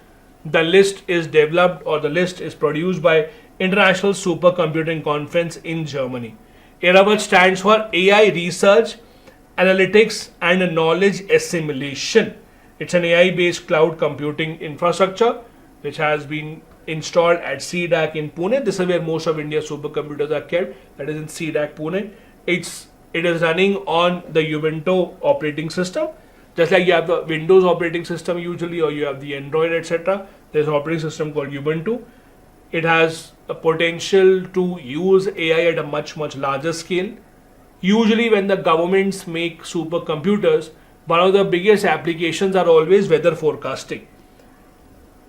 The list is developed, or the list is produced by International Supercomputing Conference in Germany. Airavat stands for AI Research, Analytics and Knowledge Assimilation. It's an AI-based cloud computing infrastructure which has been installed at CDAC in Pune. This is where most of India's supercomputers are kept. That is in CDAC Pune. It is running on the Ubuntu operating system. Just like you have the Windows operating system usually, or you have the Android, etc. There's an operating system called Ubuntu. It has a potential to use AI at a much larger scale. Usually when the governments make supercomputers, one of the biggest applications are always weather forecasting.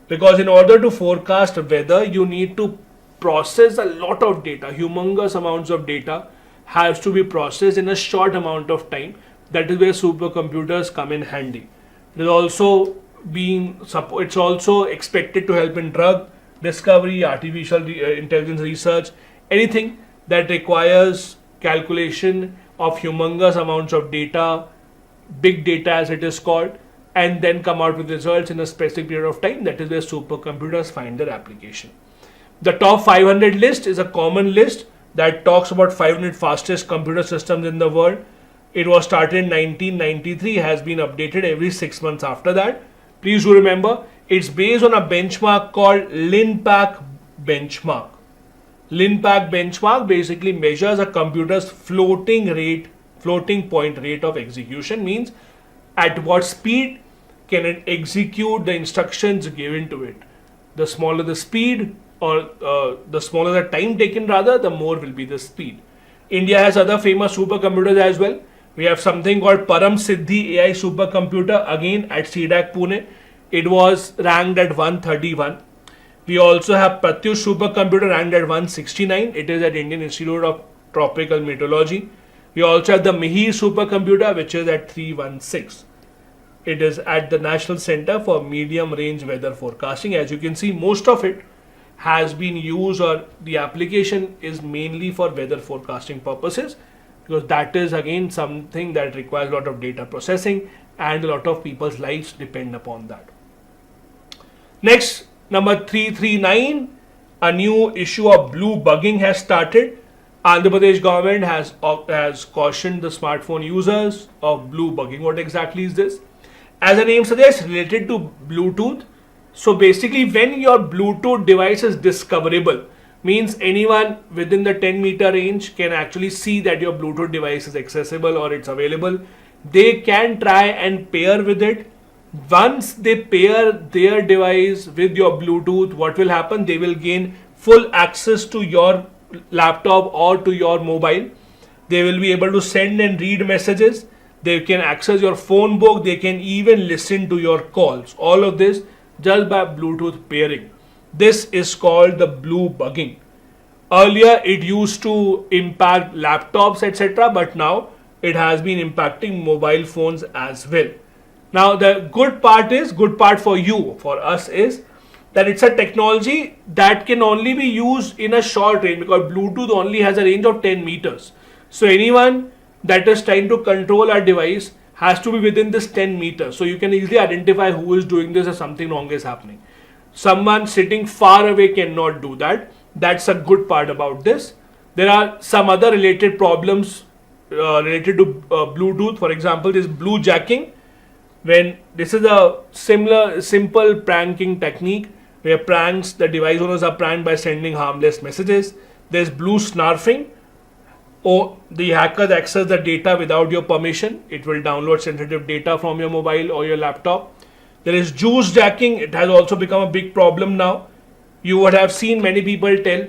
Because in order to forecast weather, you need to process a lot of data. Humongous amounts of data has to be processed in a short amount of time. That is where supercomputers come in handy. It's also expected to help in drug discovery, artificial intelligence research, anything that requires calculation of humongous amounts of data, big data as it is called, and then come out with results in a specific period of time. That is where supercomputers find their application. The top 500 list is a common list that talks about 500 fastest computer systems in the world. It was started in 1993, has been updated every 6 months after that. Please do remember, it's based on a benchmark called LINPACK benchmark. LINPACK benchmark basically measures a computer's floating point rate of execution. Means at what speed can it execute the instructions given to it. The smaller the speed, or the smaller the time taken rather, the more will be the speed. India has other famous supercomputers as well. We have something called Param Siddhi AI supercomputer, again at CDAC Pune. It was ranked at 131. We also have Pratyush supercomputer ranked at 169. It is at Indian Institute of Tropical Meteorology. We also have the Mihir supercomputer, which is at 316. It is at the National Center for Medium Range Weather Forecasting. As you can see, most of it has been used, or the application is mainly for weather forecasting purposes, because that is again something that requires a lot of data processing and a lot of people's lives depend upon that. Next, number 339, a new issue of blue bugging has started. Andhra Pradesh government has cautioned the smartphone users of blue bugging. What exactly is this? As the name suggests, related to Bluetooth. So basically, when your Bluetooth device is discoverable, means anyone within the 10-meter range can actually see that your Bluetooth device is accessible or it's available. They can try and pair with it. Once they pair their device with your Bluetooth, what will happen? They will gain full access to your laptop or to your mobile. They will be able to send and read messages. They can access your phone book. They can even listen to your calls. All of this just by Bluetooth pairing. This is called the blue bugging. Earlier it used to impact laptops, etc., but now it has been impacting mobile phones as well. Now the good part for you, for us, is that it's a technology that can only be used in a short range, because Bluetooth only has a range of 10 meters. So anyone that is trying to control our device has to be within this 10 meters. So you can easily identify who is doing this if something wrong is happening. Someone sitting far away cannot do that. That's a good part about this. There are some other related problems related to Bluetooth. For example, this blue jacking. When this is a simple pranking technique where the device owners are pranked by sending harmless messages. There's blue snarfing, or the hackers access the data without your permission. It will download sensitive data from your mobile or your laptop. There is juice jacking. It has also become a big problem now. You would have seen many people tell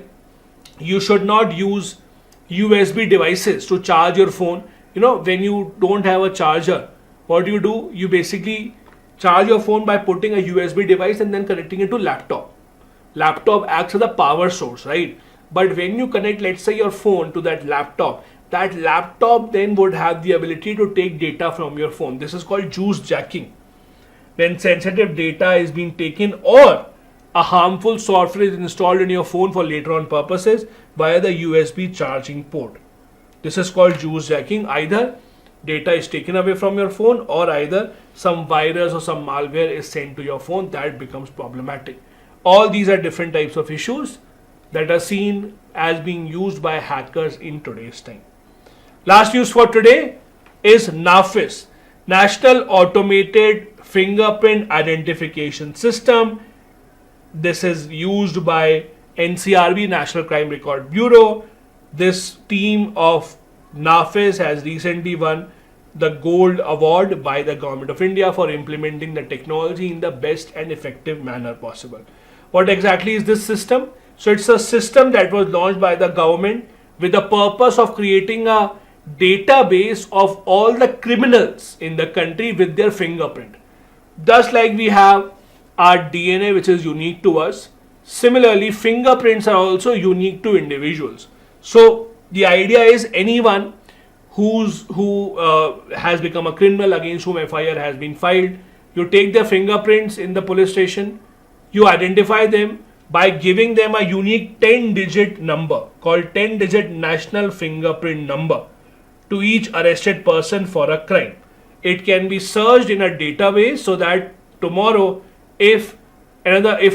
you should not use USB devices to charge your phone. When you don't have a charger, what do? You basically charge your phone by putting a USB device and then connecting it to laptop. Laptop acts as a power source, right? But when you connect, let's say, your phone to that laptop then would have the ability to take data from your phone. This is called juice jacking. When sensitive data is being taken or a harmful software is installed in your phone for later on purposes via the USB charging port. This is called juice jacking. Either data is taken away from your phone, or either some virus or some malware is sent to your phone. That becomes problematic. All these are different types of issues that are seen as being used by hackers in today's time. Last news for today is NAFIS, National Automated Fingerprint Identification System. This is used by NCRB, National Crime Record Bureau. This team of NAFIS has recently won the Gold Award by the Government of India for implementing the technology in the best and effective manner possible. What exactly is this system? So it's a system that was launched by the government with the purpose of creating a database of all the criminals in the country with their fingerprint. Just like we have our DNA, which is unique to us, similarly fingerprints are also unique to individuals. So the idea is anyone who has become a criminal, against whom FIR has been filed, you take their fingerprints in the police station, you identify them by giving them a unique 10-digit number called 10-digit National Fingerprint Number to each arrested person for a crime. It can be searched in a database so that tomorrow if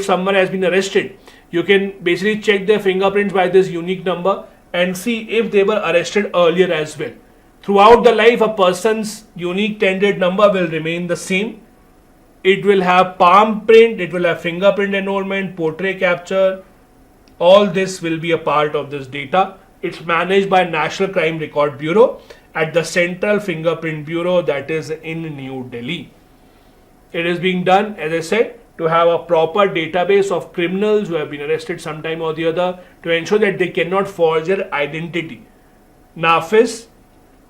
someone has been arrested, you can basically check their fingerprints by this unique number and see if they were arrested earlier as well. Throughout the life, a person's unique 10-digit number will remain the same. It will have palm print, it will have fingerprint enrollment, portrait capture. All this will be a part of this data. It's managed by National Crime Record Bureau at the Central Fingerprint Bureau, that is in New Delhi. It is being done, as I said, to have a proper database of criminals who have been arrested sometime or the other, to ensure that they cannot forge their identity. NAFIS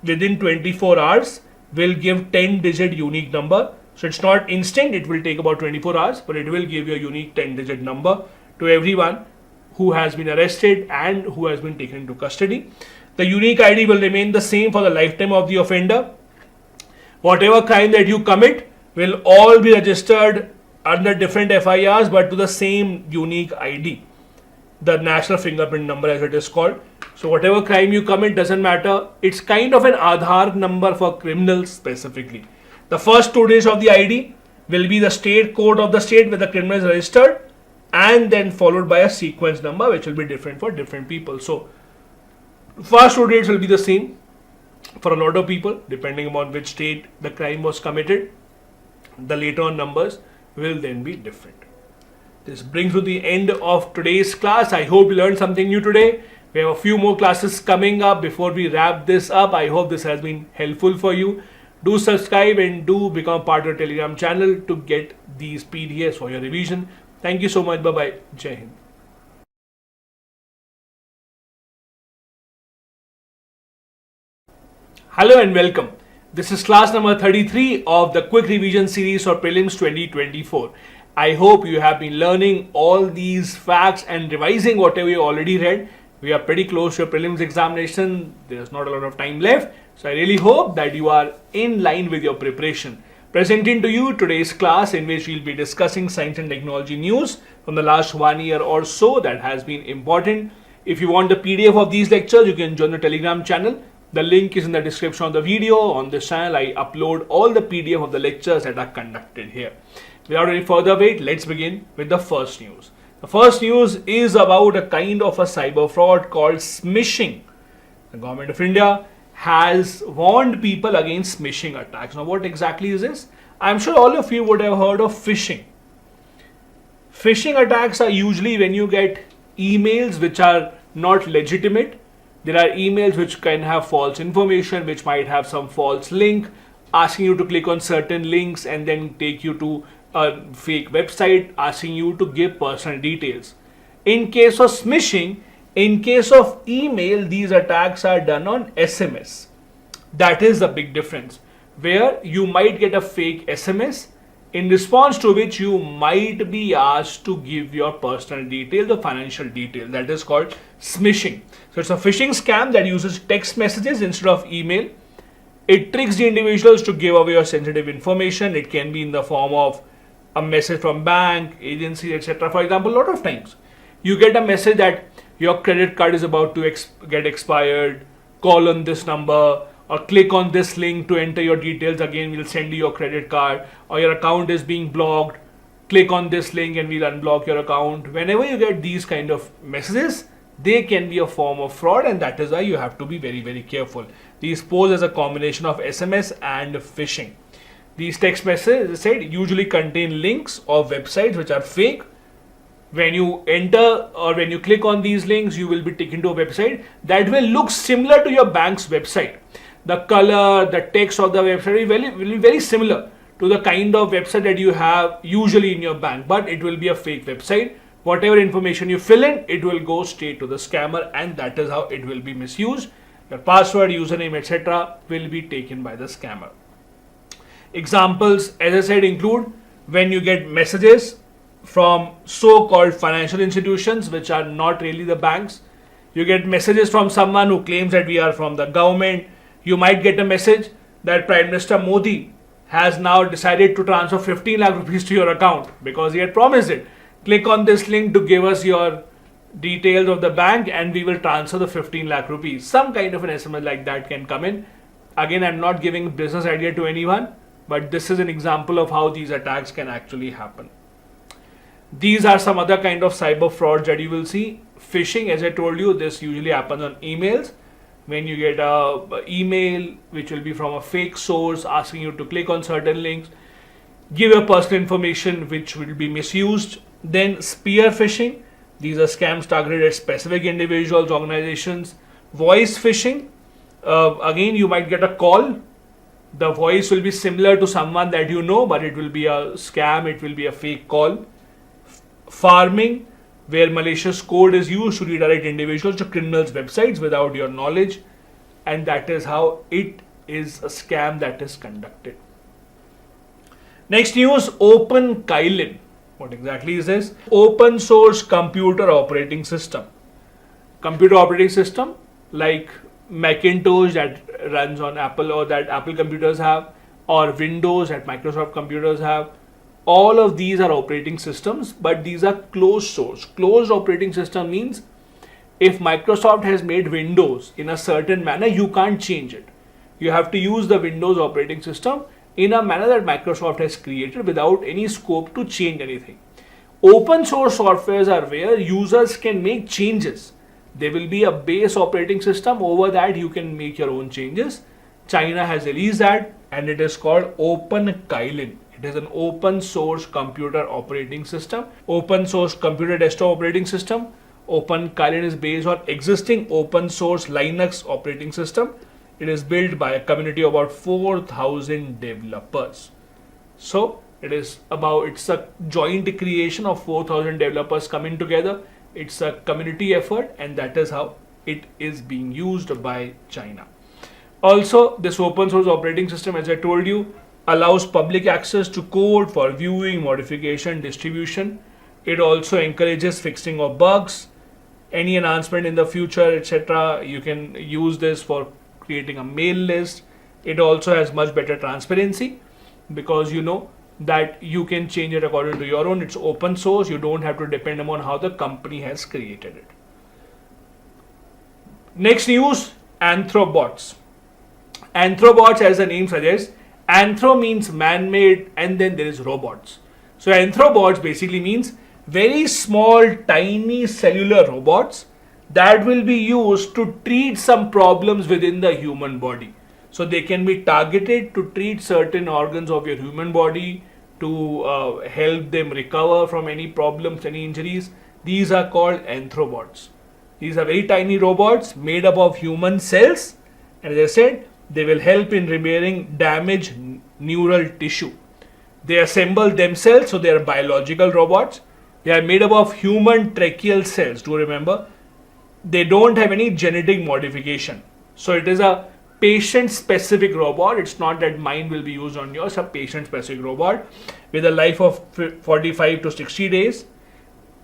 within 24 hours will give 10-digit unique number So it's not instant, it will take about 24 hours, but it will give you a unique 10-digit number to everyone who has been arrested and who has been taken into custody. The unique ID will remain the same for the lifetime of the offender. Whatever crime that you commit will all be registered under different FIRs but to the same unique ID, the national fingerprint number as it is called. So whatever crime you commit doesn't matter. It's kind of an Aadhaar number for criminals specifically. The first 2 digits of the ID will be the state code of the state where the criminal is registered, and then followed by a sequence number which will be different for different people. So first 2 digits will be the same for a lot of people depending upon which state the crime was committed. The later on numbers will then be different. This brings to the end of today's class. I hope you learned something new today. We have a few more classes coming up before we wrap this up. I hope this has been helpful for you. Do subscribe and do become part of the Telegram channel to get these PDFs for your revision. Thank you so much. Bye-bye. Jai Hind. Hello and welcome. This is class number 33 of the Quick Revision Series for Prelims 2024. I hope you have been learning all these facts and revising whatever you already read. We are pretty close to a prelims examination. There's not a lot of time left. So I really hope that you are in line with your preparation. Presenting to you today's class in which we'll be discussing science and technology news from the last 1 year or so that has been important. If you want the PDF of these lectures, you can join the Telegram channel. The link is in the description of the video. On this channel, I upload all the PDF of the lectures that are conducted here. Without any further wait, let's begin with the first news. The first news is about a kind of a cyber fraud called smishing. The government of India has warned people against smishing attacks. Now, what exactly is this? I'm sure all of you would have heard of phishing. Phishing attacks are usually when you get emails which are not legitimate. There are emails which can have false information, which might have some false link, asking you to click on certain links and then take you to a fake website, asking you to give personal details. In case of smishing, in case of email, these attacks are done on SMS. That is the big difference, where you might get a fake SMS in response to which you might be asked to give your personal details or financial details. That is called smishing. So it's a phishing scam that uses text messages instead of email. It tricks the individuals to give away your sensitive information. It can be in the form of a message from bank, agency, etc. For example, a lot of times you get a message that your credit card is about to get expired, call on this number, or click on this link to enter your details. Again, we'll send you your credit card, or your account is being blocked. Click on this link and we'll unblock your account. Whenever you get these kind of messages, they can be a form of fraud, and that is why you have to be very, very careful. These pose as a combination of SMS and phishing. These text messages, as I said, usually contain links or websites which are fake. When you enter or when you click on these links, you will be taken to a website that will look similar to your bank's website. The color, the text of the website will be very similar to the kind of website that you have usually in your bank, but it will be a fake website. Whatever information you fill in, it will go straight to the scammer, and that is how it will be misused. Your password, username, etc. will be taken by the scammer. Examples, as I said, include when you get messages from so-called financial institutions which are not really the banks. You get messages from someone who claims that we are from the government. You might get a message that Prime Minister Modi has now decided to transfer 15 lakh rupees to your account because he had promised it. Click on this link to give us your details of the bank and we will transfer the 15 lakh rupees. Some kind of an SMS like that can come in. Again, I'm not giving business idea to anyone, but this is an example of how these attacks can actually happen. These are some other kind of cyber frauds that you will see. Phishing, as I told you, this usually happens on emails. When you get a email which will be from a fake source asking you to click on certain links, give your personal information which will be misused. Then spear phishing. These are scams targeted at specific individuals, organizations. Voice phishing. Again, you might get a call. The voice will be similar to someone that you know, but it will be a scam. It will be a fake call. Farming, where malicious code is used to redirect individuals to criminals' websites without your knowledge, and that is how it is a scam that is conducted. Next news, Open Kylin. What exactly is this? Open source computer operating system. Computer operating system like Macintosh that runs on Apple or that Apple computers have, or Windows that Microsoft computers have. All of these are operating systems, but these are closed source. Closed operating system means if Microsoft has made Windows in a certain manner, you can't change it. You have to use the Windows operating system in a manner that Microsoft has created without any scope to change anything. Open source softwares are where users can make changes. There will be a base operating system. Over that you can make your own changes. China has released that and it is called Open Kylin. It is an open source computer operating system. Open source computer desktop operating system. Open Kylin is based on existing open source Linux operating system. It is built by a community of about 4,000 developers. So it's a joint creation of 4,000 developers coming together. It's a community effort and that is how it is being used by China. Also, this open source operating system, as I told you, allows public access to code for viewing, modification, distribution. It also encourages fixing of bugs, any enhancement in the future, etc. You can use this for creating a mail list. It also has much better transparency because you know that you can change it according to your own. It's open source. You don't have to depend upon how the company has created it. Next news, Anthrobots. Anthrobots, as the name suggests, anthro means man-made and then there is robots. So Anthrobots basically means very small, tiny cellular robots that will be used to treat some problems within the human body. So they can be targeted to treat certain organs of your human body, to help them recover from any problems, any injuries. These are called Anthrobots. These are very tiny robots made up of human cells, and as I said, they will help in repairing damaged neural tissue. They assemble themselves, so they are biological robots. They are made up of human tracheal cells. Do remember, they don't have any genetic modification. So it is a patient-specific robot. It's not that mine will be used on yours. A patient-specific robot with a life of 45 to 60 days.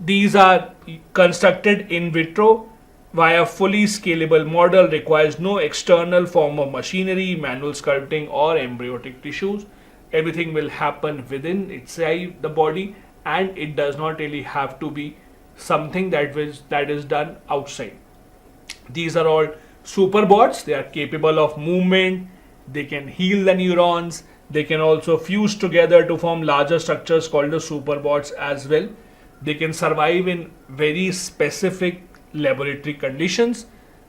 These are constructed in vitro via fully scalable model, requires no external form of machinery, manual sculpting or embryonic tissues. Everything will happen within inside the body and it does not really have to be something that is done outside. These are all superbots. They are capable of movement. They can heal the neurons. They can also fuse together to form larger structures called the superbots as well. They can survive in very specific laboratory conditions.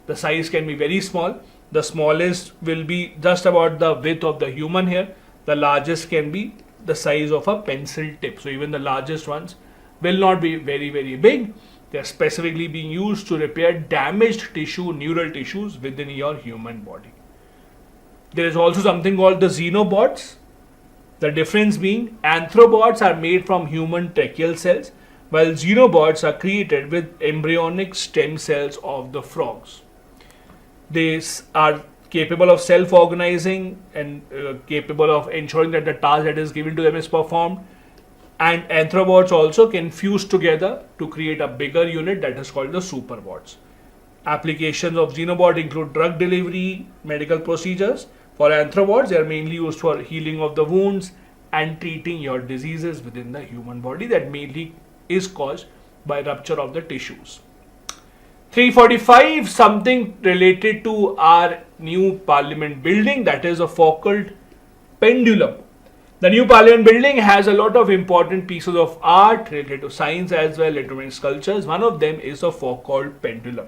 The size can be very small. The smallest will be just about the width of the human hair. The largest can be the size of a pencil tip. So even the largest ones will not be very, very big. They are specifically being used to repair damaged tissue, neural tissues within your human body. There is also something called the xenobots. The difference being anthrobots are made from human tracheal cells, while xenobots are created with embryonic stem cells of the frogs. These are capable of self-organizing and capable of ensuring that the task that is given to them is performed. And anthrobots also can fuse together to create a bigger unit that is called the superbots. Applications of xenobot include drug delivery, medical procedures. For anthrobots, they are mainly used for healing of the wounds and treating your diseases within the human body that mainly is caused by rupture of the tissues. 345, something related to our new parliament building, that is a Foucault pendulum. The new parliament building has a lot of important pieces of art related to science as well, related to sculptures. One of them is a Foucault pendulum.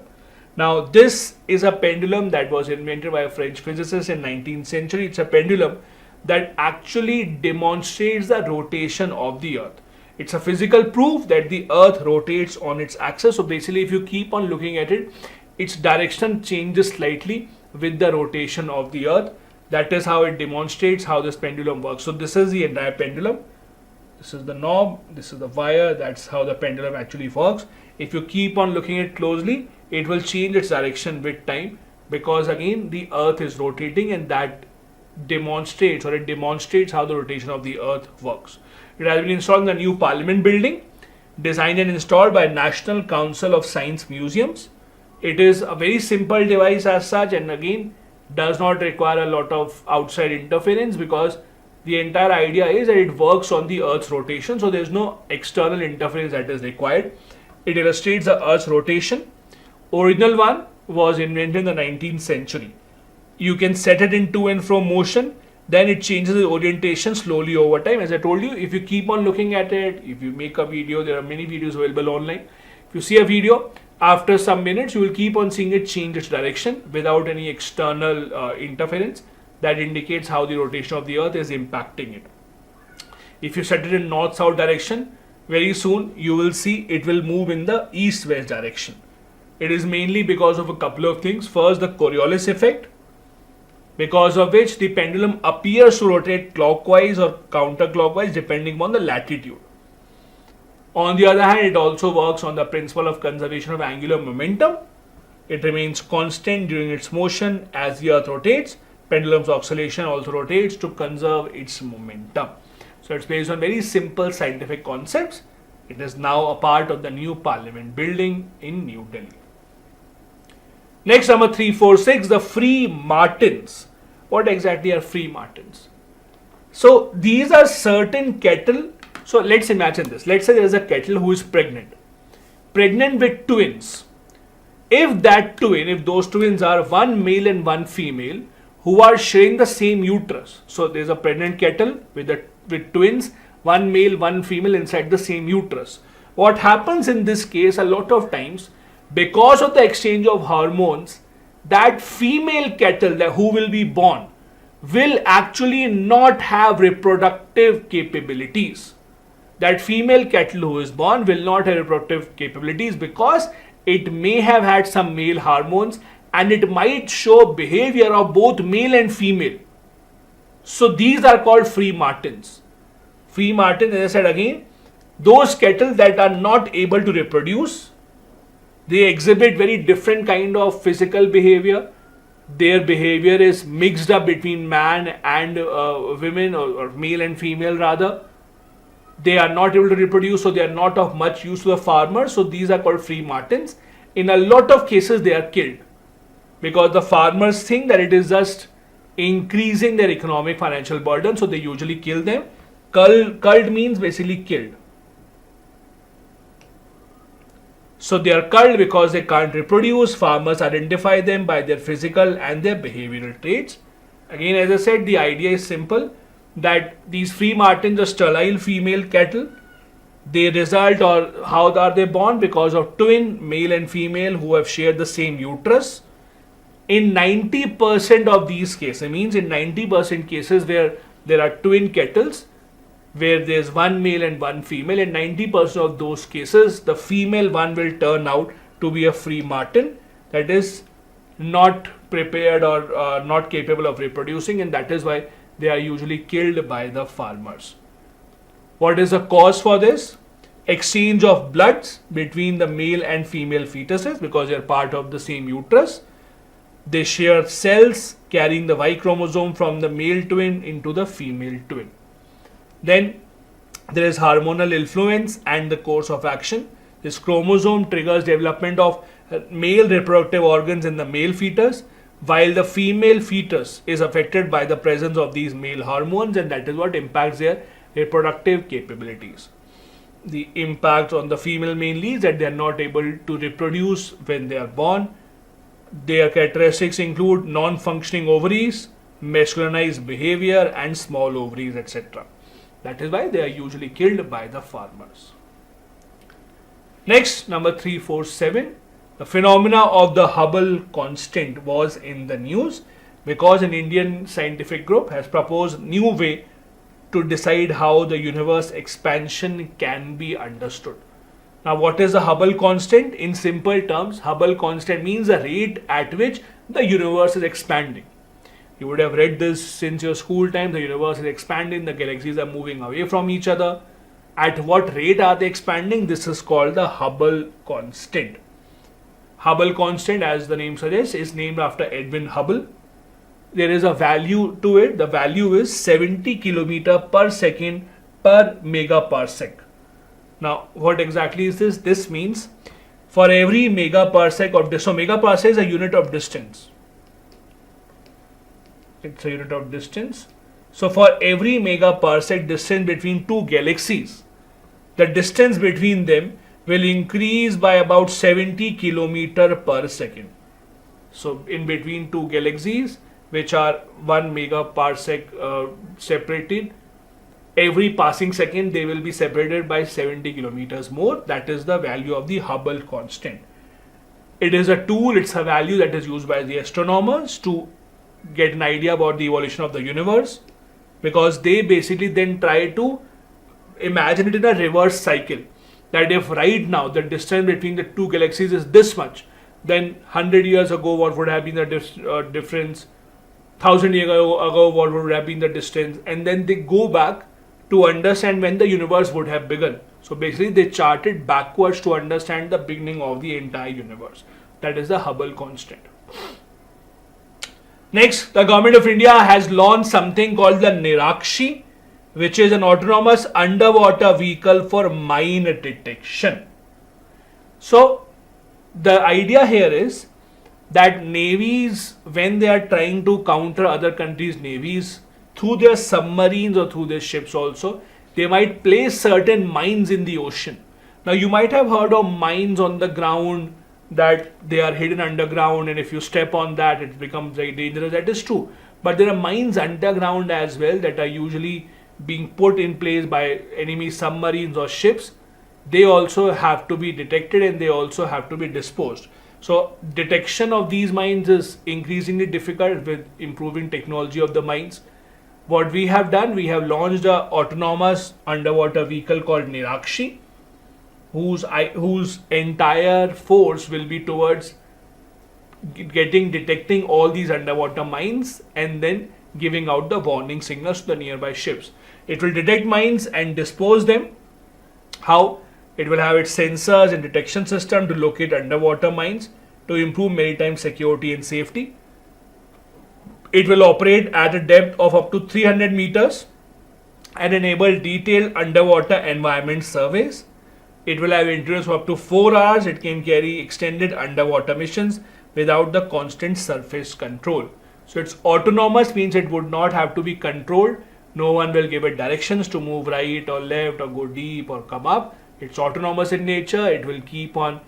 Now this is a pendulum that was invented by a French physicist in 19th century. It's a pendulum that actually demonstrates the rotation of the earth. It's a physical proof that the earth rotates on its axis. So basically if you keep on looking at it, its direction changes slightly with the rotation of the earth. That is how it demonstrates how this pendulum works. So this is the entire pendulum. This is the knob, this is the wire, that's how the pendulum actually works. If you keep on looking at it closely, it will change its direction with time because again the earth is rotating and that demonstrates how the rotation of the earth works. It has been installed in the new Parliament building, designed and installed by National Council of Science Museums. It is a very simple device as such, and again does not require a lot of outside interference, because the entire idea is that it works on the earth's rotation, so there is no external interference that is required. It illustrates the earth's rotation. Original one was invented in the 19th century. You can set it in to and fro motion, then it changes the orientation slowly over time. As I told you, if you keep on looking at it, if you make a video, there are many videos available online. If you see a video, after some minutes, you will keep on seeing it change its direction without any external interference. That indicates how the rotation of the earth is impacting it. If you set it in north-south direction, very soon you will see it will move in the east-west direction. It is mainly because of a couple of things. First, the Coriolis effect, because of which the pendulum appears to rotate clockwise or counterclockwise depending upon the latitude. On the other hand, it also works on the principle of conservation of angular momentum. It remains constant during its motion as the earth rotates. Pendulum's oscillation also rotates to conserve its momentum. So it's based on very simple scientific concepts. It is now a part of the new Parliament building in New Delhi. Next, number 346, the free martins. What exactly are free martins? So these are certain cattle. So let's imagine this. Let's say there is a cattle who is pregnant with twins. If those twins are one male and one female who are sharing the same uterus. So there is a pregnant cattle with twins, one male, one female inside the same uterus. What happens in this case a lot of times, because of the exchange of hormones, that female cattle who will be born will actually not have reproductive capabilities. That female cattle who is born will not have reproductive capabilities because it may have had some male hormones and it might show behavior of both male and female. So these are called free martins. Free martins, as I said again, those cattle that are not able to reproduce, they exhibit very different kind of physical behavior. Their behavior is mixed up between man and women, or male and female rather. They are not able to reproduce, so they are not of much use to the farmer. So these are called free martins. In a lot of cases, they are killed because the farmers think that it is just increasing their economic financial burden. So they usually kill them. Culled means basically killed. So they are culled because they can't reproduce. Farmers identify them by their physical and their behavioral traits. Again, as I said, the idea is simple, that these free martins are sterile female cattle. They result, or how are they born? Because of twin, male and female, who have shared the same uterus. In 90% of these cases, it means in 90% cases where there are twin cattles, where there's one male and one female, in 90% of those cases, the female one will turn out to be a free martin that is not prepared or not capable of reproducing, and that is why they are usually killed by the farmers. What is the cause for this? Exchange of bloods between the male and female fetuses, because they are part of the same uterus. They share cells carrying the Y chromosome from the male twin into the female twin. Then there is hormonal influence and the course of action. This chromosome triggers development of male reproductive organs in the male fetus, while the female fetus is affected by the presence of these male hormones, and that is what impacts their reproductive capabilities. The impact on the female mainly is that they are not able to reproduce when they are born. Their characteristics include non-functioning ovaries, masculinized behavior, and small ovaries, etc. That is why they are usually killed by the farmers. Next, number 347. The phenomena of the Hubble constant was in the news because an Indian scientific group has proposed new way to decide how the universe expansion can be understood. Now, what is the Hubble constant? In simple terms, Hubble constant means the rate at which the universe is expanding. You would have read this since your school time. The universe is expanding, the galaxies are moving away from each other. At what rate are they expanding? This is called the Hubble constant. Hubble constant, as the name suggests, is named after Edwin Hubble. there is a value to it. The value is 70 kilometer per second per megaparsec. Now, what exactly is this? This means for every megaparsec of this, so megaparsec is a unit of distance. It's a unit of distance. So for every megaparsec distance between two galaxies, the distance between them will increase by about 70 kilometer per second. So in between two galaxies, which are 1 megaparsec separated, every passing second they will be separated by 70 kilometers more. That is the value of the Hubble constant. It is a tool, it's a value that is used by the astronomers to get an idea about the evolution of the universe, because they basically then try to imagine it in a reverse cycle, that if right now the distance between the two galaxies is this much, then 100 years ago what would have been the difference, 1000 years ago what would have been the distance, and then they go back to understand when the universe would have begun. So basically they charted backwards to understand the beginning of the entire universe. That is the Hubble constant. Next, the government of India has launched something called the Nirakshi, which is an autonomous underwater vehicle for mine detection. So the idea here is that navies, when they are trying to counter other countries' navies through their submarines or through their ships also, they might place certain mines in the ocean. Now you might have heard of mines on the ground, that they are hidden underground, and if you step on that it becomes very dangerous. That is true, but there are mines underground as well that are usually being put in place by enemy submarines or ships. They also have to be detected and they also have to be disposed. So detection of these mines is increasingly difficult with improving technology of the mines. What we have done, we have launched an autonomous underwater vehicle called Nirakshi, whose entire force will be towards detecting all these underwater mines and then giving out the warning signals to the nearby ships. It will detect mines and dispose them. How? It will have its sensors and detection system to locate underwater mines to improve maritime security and safety. It will operate at a depth of up to 300 meters and enable detailed underwater environment surveys. It will have endurance of up to 4 hours. It can carry extended underwater missions without the constant surface control. So it's autonomous, means it would not have to be controlled. No one will give it directions to move right or left or go deep or come up. It's autonomous in nature. It will keep on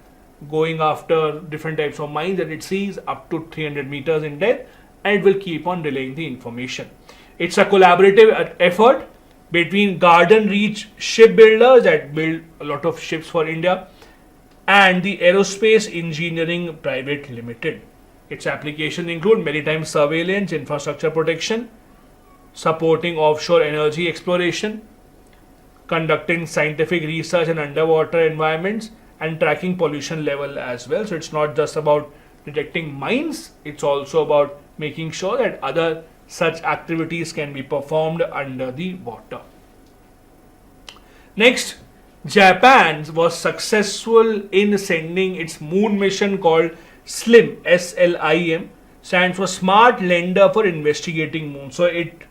going after different types of mines that it sees up to 300 meters in depth, and it will keep on relaying the information. It's a collaborative effort between Garden Reach shipbuilders that build a lot of ships for India and the Aerospace Engineering Private Limited. Its applications include maritime surveillance, infrastructure protection, supporting offshore energy exploration, conducting scientific research in underwater environments, and tracking pollution level as well. So it's not just about detecting mines, it's also about making sure that other such activities can be performed under the water. Next, Japan was successful in sending its moon mission called SLIM, S-L-I-M, stands for Smart Lander for Investigating Moon. So it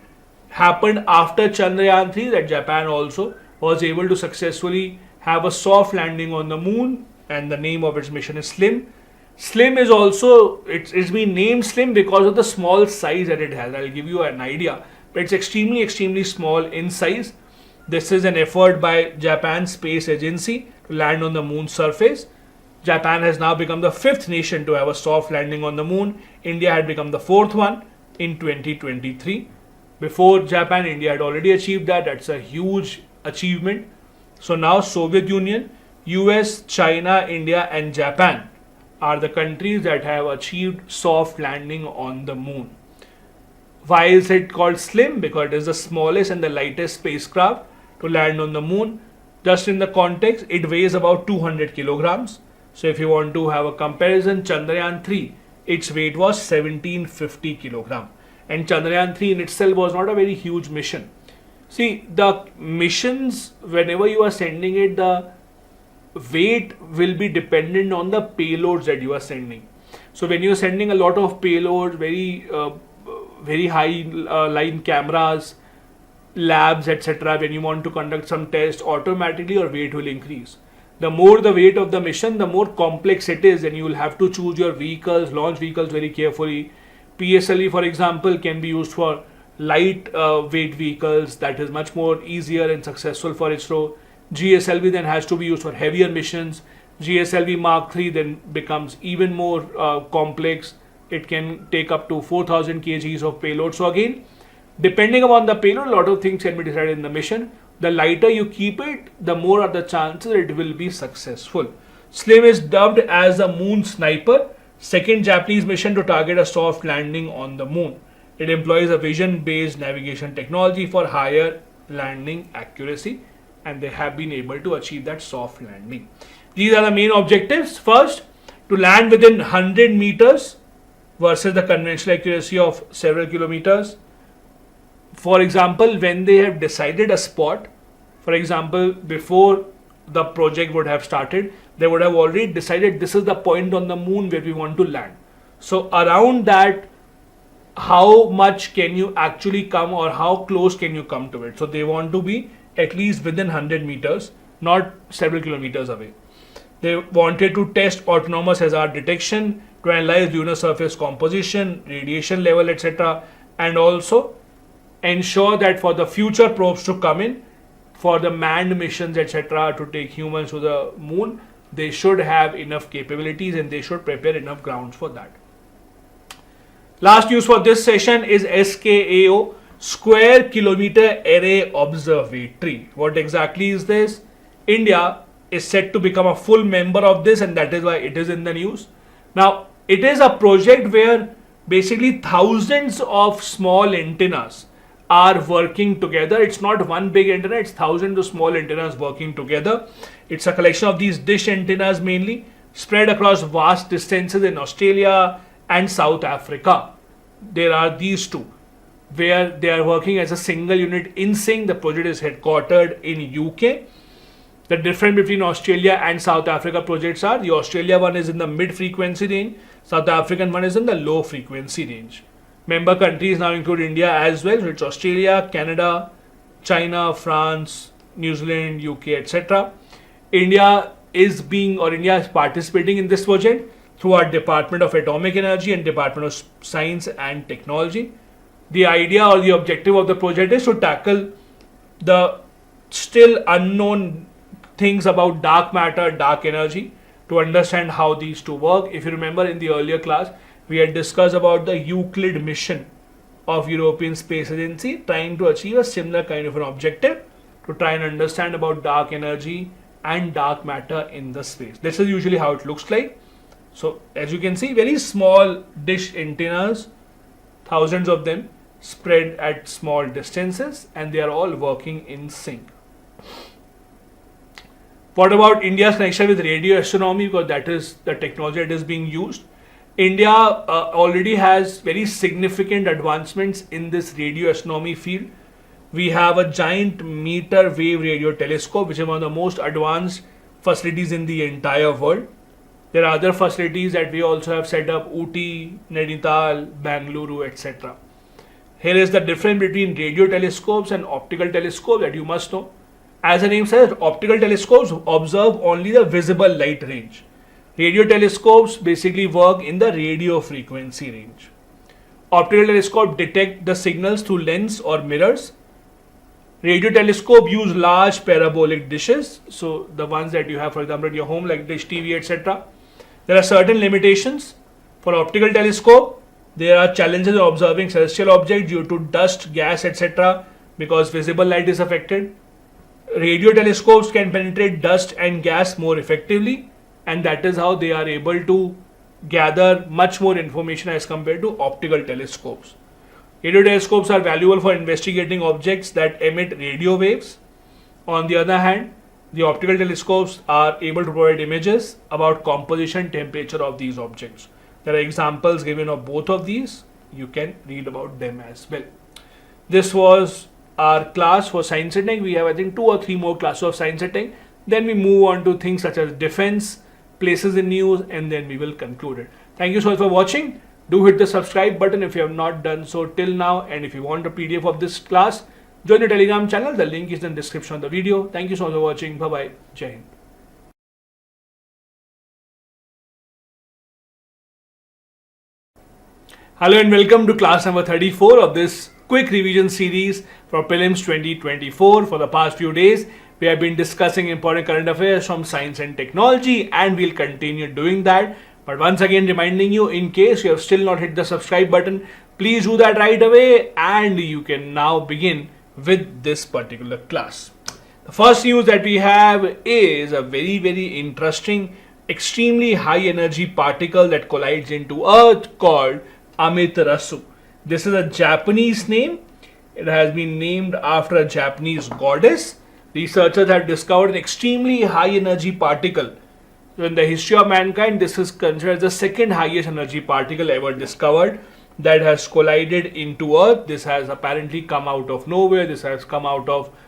happened after Chandrayaan 3 that Japan also was able to successfully have a soft landing on the moon, and the name of its mission is SLIM. SLIM is also, it's been named SLIM because of the small size that it has. I'll give you an idea, but it's extremely small in size. This is an effort by Japan's space agency to land on the moon's surface. Japan has now become the 5th nation to have a soft landing on the moon. India had become the 4th one in 2023. Before Japan, India had already achieved that. That's a huge achievement. So now Soviet Union, US, China, India and Japan are the countries that have achieved soft landing on the moon. Why is it called SLIM? Because it is the smallest and the lightest spacecraft to land on the moon. Just in the context, it weighs about 200 kilograms. So if you want to have a comparison, Chandrayaan 3, its weight was 1750 kilogram. And Chandrayaan 3 in itself was not a very huge mission. See, the missions, whenever you are sending it, the weight will be dependent on the payloads that you are sending. So when you are sending a lot of payloads, very very high line cameras, labs, etc. When you want to conduct some tests, automatically your weight will increase. The more the weight of the mission, the more complex it is, and you will have to choose your vehicles, launch vehicles very carefully. PSLV, for example, can be used for light weight vehicles. That is much more easier and successful for ISRO. GSLV then has to be used for heavier missions. GSLV Mark III then becomes even more complex. It can take up to 4,000 kgs of payload. So again, depending upon the payload, a lot of things can be decided in the mission. The lighter you keep it, the more are the chances it will be successful. SLIM is dubbed as the moon sniper, second Japanese mission to target a soft landing on the moon. It employs a vision-based navigation technology for higher landing accuracy, and they have been able to achieve that soft landing. These are the main objectives. First, to land within 100 meters versus the conventional accuracy of several kilometers. For example, when they have decided a spot, for example, before the project would have started, they would have already decided this is the point on the moon where we want to land. So around that, how much can you actually come, or how close can you come to it? So they want to be at least within 100 meters, not several kilometers away. They wanted to test autonomous hazard detection, to analyze lunar surface composition, radiation level, etc. and also ensure that for the future probes to come in, for the manned missions, etc., to take humans to the moon, they should have enough capabilities and they should prepare enough grounds for that. Last news for this session is SKAO, Square Kilometer Array Observatory. What exactly is this? India is set to become a full member of this, and that is why it is in the news. Now, it is a project where basically thousands of small antennas are working together. It's not one big antenna, it's thousands of small antennas working together. It's a collection of these dish antennas mainly, spread across vast distances in Australia and South Africa. There are these two, where they are working as a single unit in sync. The project is headquartered in UK. The difference between Australia and South Africa projects are, the Australia one is in the mid frequency range, South African one is in the low frequency range. Member countries now include India as well. So it's Australia, Canada, China, France, New Zealand, UK, etc. India is participating in this project through our Department of Atomic Energy and Department of Science and Technology. The idea or the objective of the project is to tackle the still unknown things about dark matter, dark energy, to understand how these two work. If you remember in the earlier class, we had discussed about the Euclid mission of European Space Agency trying to achieve a similar kind of an objective, to try and understand about dark energy and dark matter in the space. This is usually how it looks like. So as you can see, very small dish antennas, thousands of them spread at small distances, and they are all working in sync. What about India's connection with radio astronomy? Because that is the technology that is being used. India already has very significant advancements in this radio astronomy field. We have a giant meter wave radio telescope, which is one of the most advanced facilities in the entire world. There are other facilities that we also have set up, Ooty, Nainital, Bangalore, etc. Here is the difference between radio telescopes and optical telescopes that you must know. As the name says, optical telescopes observe only the visible light range. Radio telescopes basically work in the radio frequency range. Optical telescopes detect the signals through lens or mirrors. Radio telescope use large parabolic dishes, so the ones that you have, for example, at your home, like dish TV, etc. There are certain limitations for optical telescope. There are challenges of observing celestial objects due to dust, gas, etc. because visible light is affected. Radio telescopes can penetrate dust and gas more effectively, and that is how they are able to gather much more information as compared to optical telescopes. Radio telescopes are valuable for investigating objects that emit radio waves. On the other hand, the optical telescopes are able to provide images about composition, temperature of these objects. There are examples given of both of these. You can read about them as well. This was our class for Science and Tech. We have, I think, 2 or 3 more classes of Science and Tech. Then we move on to things such as defense, places in news, and then we will conclude it. Thank you so much for watching. Do hit the subscribe button if you have not done so till now, and if you want a PDF of this class, join the Telegram channel. The link is in the description of the video. Thank you so much for watching. Bye bye. Jai Hind. Hello and welcome to class number 34 of this quick revision series for Prelims 2024. For the past few days, we have been discussing important current affairs from science and technology, and we'll continue doing that. But once again, reminding you, in case you have still not hit the subscribe button, please do that right away, and you can now begin with this particular class. The first news that we have is a very interesting, extremely high energy particle that collides into Earth called Amrit. This is a Japanese name. It has been named after a Japanese goddess. Researchers have discovered an extremely high energy particle. So in the history of mankind, this is considered the second highest energy particle ever discovered that has collided into Earth. This has apparently come out of nowhere. This has come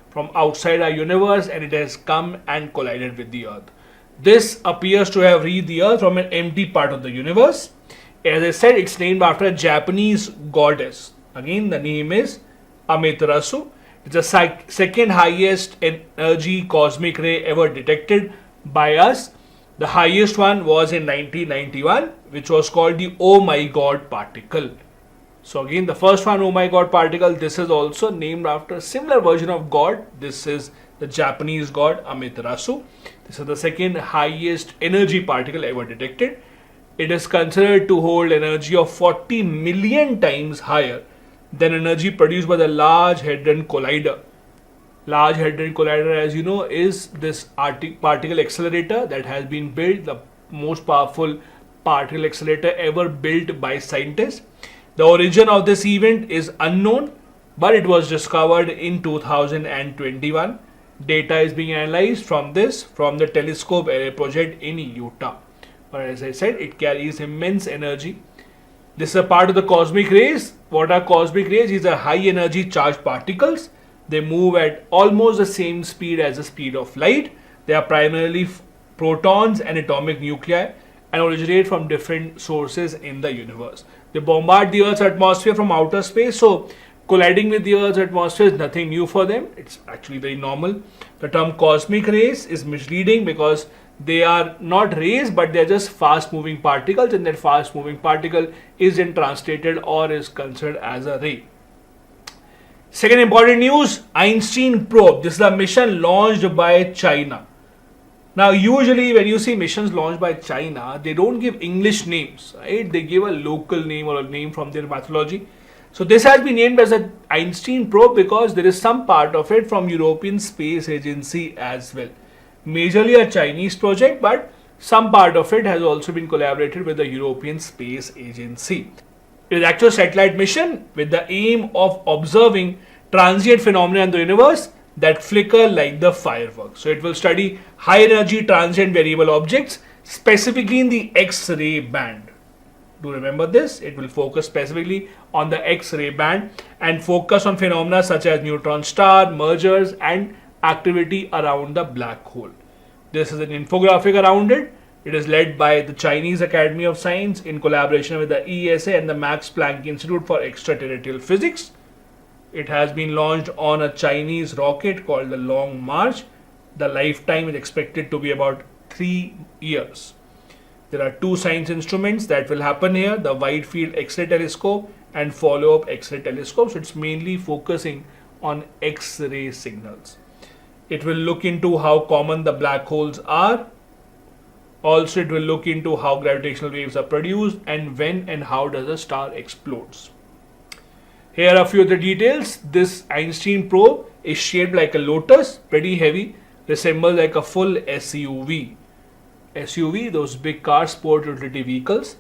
from outside our universe, and it has come and collided with the Earth. This appears to have reached the Earth from an empty part of the universe. As I said, it's named after a Japanese goddess. Again, the name is Amrit. It's the second highest energy cosmic ray ever detected by us. The highest one was in 1991, which was called the Oh My God particle. So again, the first one, Oh My God particle, this is also named after a similar version of God. This is the Japanese god Amrit. This is the second highest energy particle ever detected. It is considered to hold energy of 40 million times higher than energy produced by the Large Hadron Collider. Large Hadron Collider, as you know, is this particle accelerator that has been built, the most powerful particle accelerator ever built by scientists. The origin of this event is unknown, but it was discovered in 2021. Data is being analyzed from the Telescope Array project in Utah. But as I said, it carries immense energy. This is a part of the cosmic rays. What are cosmic rays? These are high energy charged particles. They move at almost the same speed as the speed of light. They are primarily protons and atomic nuclei and originate from different sources in the universe. They bombard the Earth's atmosphere from outer space. So colliding with the Earth's atmosphere is nothing new for them. It's actually very normal. The term cosmic rays is misleading because they are not rays, but they are just fast moving particles, and that fast moving particle isn't translated or is considered as a ray. Second important news, Einstein probe. This is a mission launched by China. Now usually when you see missions launched by China, they don't give English names, right? They give a local name or a name from their mythology. So this has been named as an Einstein probe because there is some part of it from European Space Agency as well. Majorly a Chinese project, but some part of it has also been collaborated with the European Space Agency. It is actually a satellite mission with the aim of observing transient phenomena in the universe that flicker like the fireworks. So it will study high energy transient variable objects, specifically in the X-ray band. Do remember this, it will focus specifically on the X-ray band and focus on phenomena such as neutron star, mergers, and activity around the black hole. This is an infographic around it. It is led by the Chinese Academy of Science in collaboration with the ESA and the Max Planck Institute for Extraterrestrial Physics. It has been launched on a Chinese rocket called the Long March. The lifetime is expected to be about 3 years. There are two science instruments that will happen here, the Wide Field X-ray Telescope and Follow-up X-ray Telescope. So it's mainly focusing on X-ray signals. It will look into how common the black holes are. Also, it will look into how gravitational waves are produced and when and how does a star explodes. Here are a few of the details. This Einstein probe is shaped like a lotus, pretty heavy, resembles like a full SUV. SUV, those big car sport utility vehicles.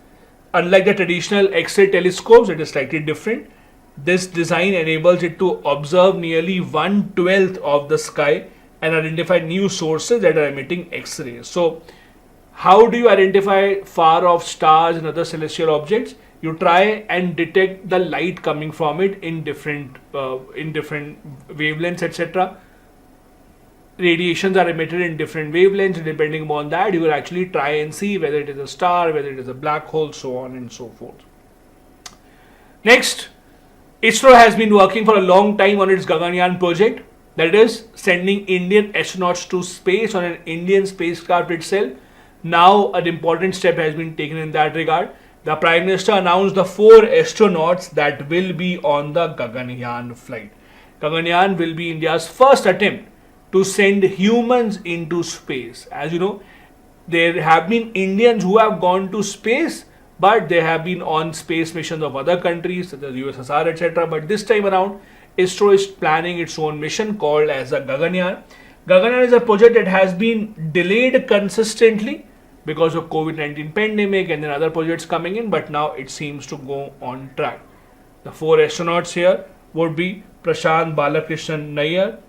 Unlike the traditional X-ray telescopes, it is slightly different. This design enables it to observe nearly 1/12 of the sky and identify new sources that are emitting X-rays. So, how do you identify far off stars and other celestial objects? You try and detect the light coming from it in different wavelengths, etc. Radiations are emitted in different wavelengths. Depending upon that, you will actually try and see whether it is a star, whether it is a black hole, so on and so forth. Next, ISRO has been working for a long time on its Gaganyaan project, that is sending Indian astronauts to space on an Indian spacecraft itself. Now an important step has been taken in that regard. The Prime Minister announced the 4 astronauts that will be on the Gaganyaan flight. Gaganyaan will be India's first attempt to send humans into space. As you know, there have been Indians who have gone to space, but they have been on space missions of other countries such as USSR, etc. But this time around, ISRO is planning its own mission called as a Gaganyaan. Gaganyaan is a project that has been delayed consistently because of COVID-19 pandemic and then other projects coming in, but now it seems to go on track. The 4 astronauts here would be Prashant Balakrishnan Nair,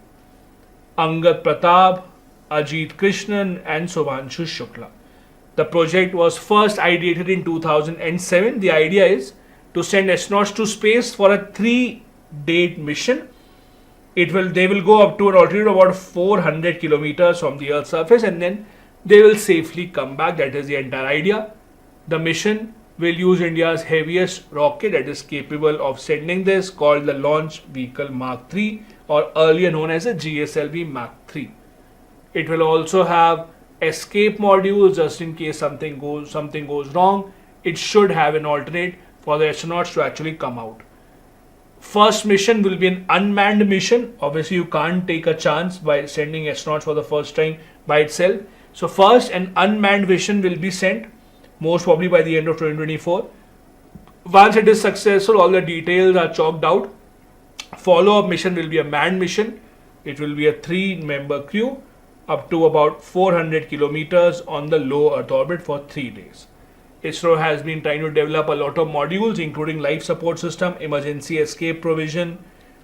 Angad Pratap, Ajit Krishnan and Subhanshu Shukla. The project was first ideated in 2007. The idea is to send astronauts to space for a 3-day mission. They will go up to an altitude of about 400 kilometers from the Earth's surface and then they will safely come back. That is the entire idea. The mission will use India's heaviest rocket that is capable of sending this, called the Launch Vehicle Mark III, or earlier known as a GSLV Mark III. It will also have escape modules just in case something goes wrong. It should have an alternate for the astronauts to actually come out. First mission will be an unmanned mission. Obviously, you can't take a chance by sending astronauts for the first time by itself. So first, an unmanned mission will be sent, most probably by the end of 2024. Once it is successful, all the details are chalked out. Follow-up mission will be a manned mission. It will be a 3-member crew up to about 400 kilometers on the low Earth orbit for 3 days. ISRO has been trying to develop a lot of modules, including life support system, emergency escape provision,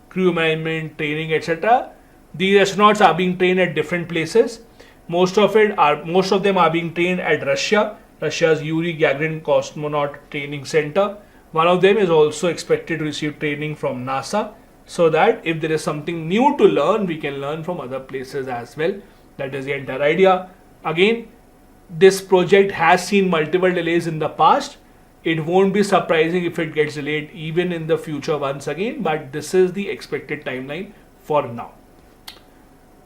crew management, training, etc. These astronauts are being trained at different places. Most of them are being trained at Russia's Yuri Gagarin Cosmonaut Training Center. One of them is also expected to receive training from NASA, so that if there is something new to learn, we can learn from other places as well. That is the entire idea. Again, this project has seen multiple delays in the past. It won't be surprising if it gets delayed even in the future once again, but this is the expected timeline for now.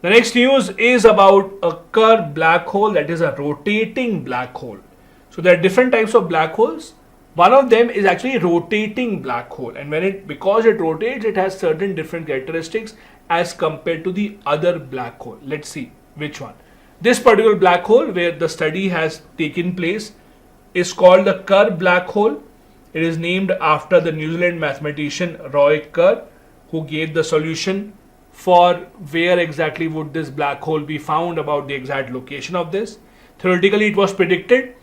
The next news is about a Kerr black hole, that is a rotating black hole. So there are different types of black holes. One of them is actually a rotating black hole, and because it rotates, it has certain different characteristics as compared to the other black hole. Let's see which one. This particular black hole where the study has taken place is called the Kerr black hole. It is named after the New Zealand mathematician Roy Kerr, who gave the solution for where exactly would this black hole be found, about the exact location of this. Theoretically, it was predicted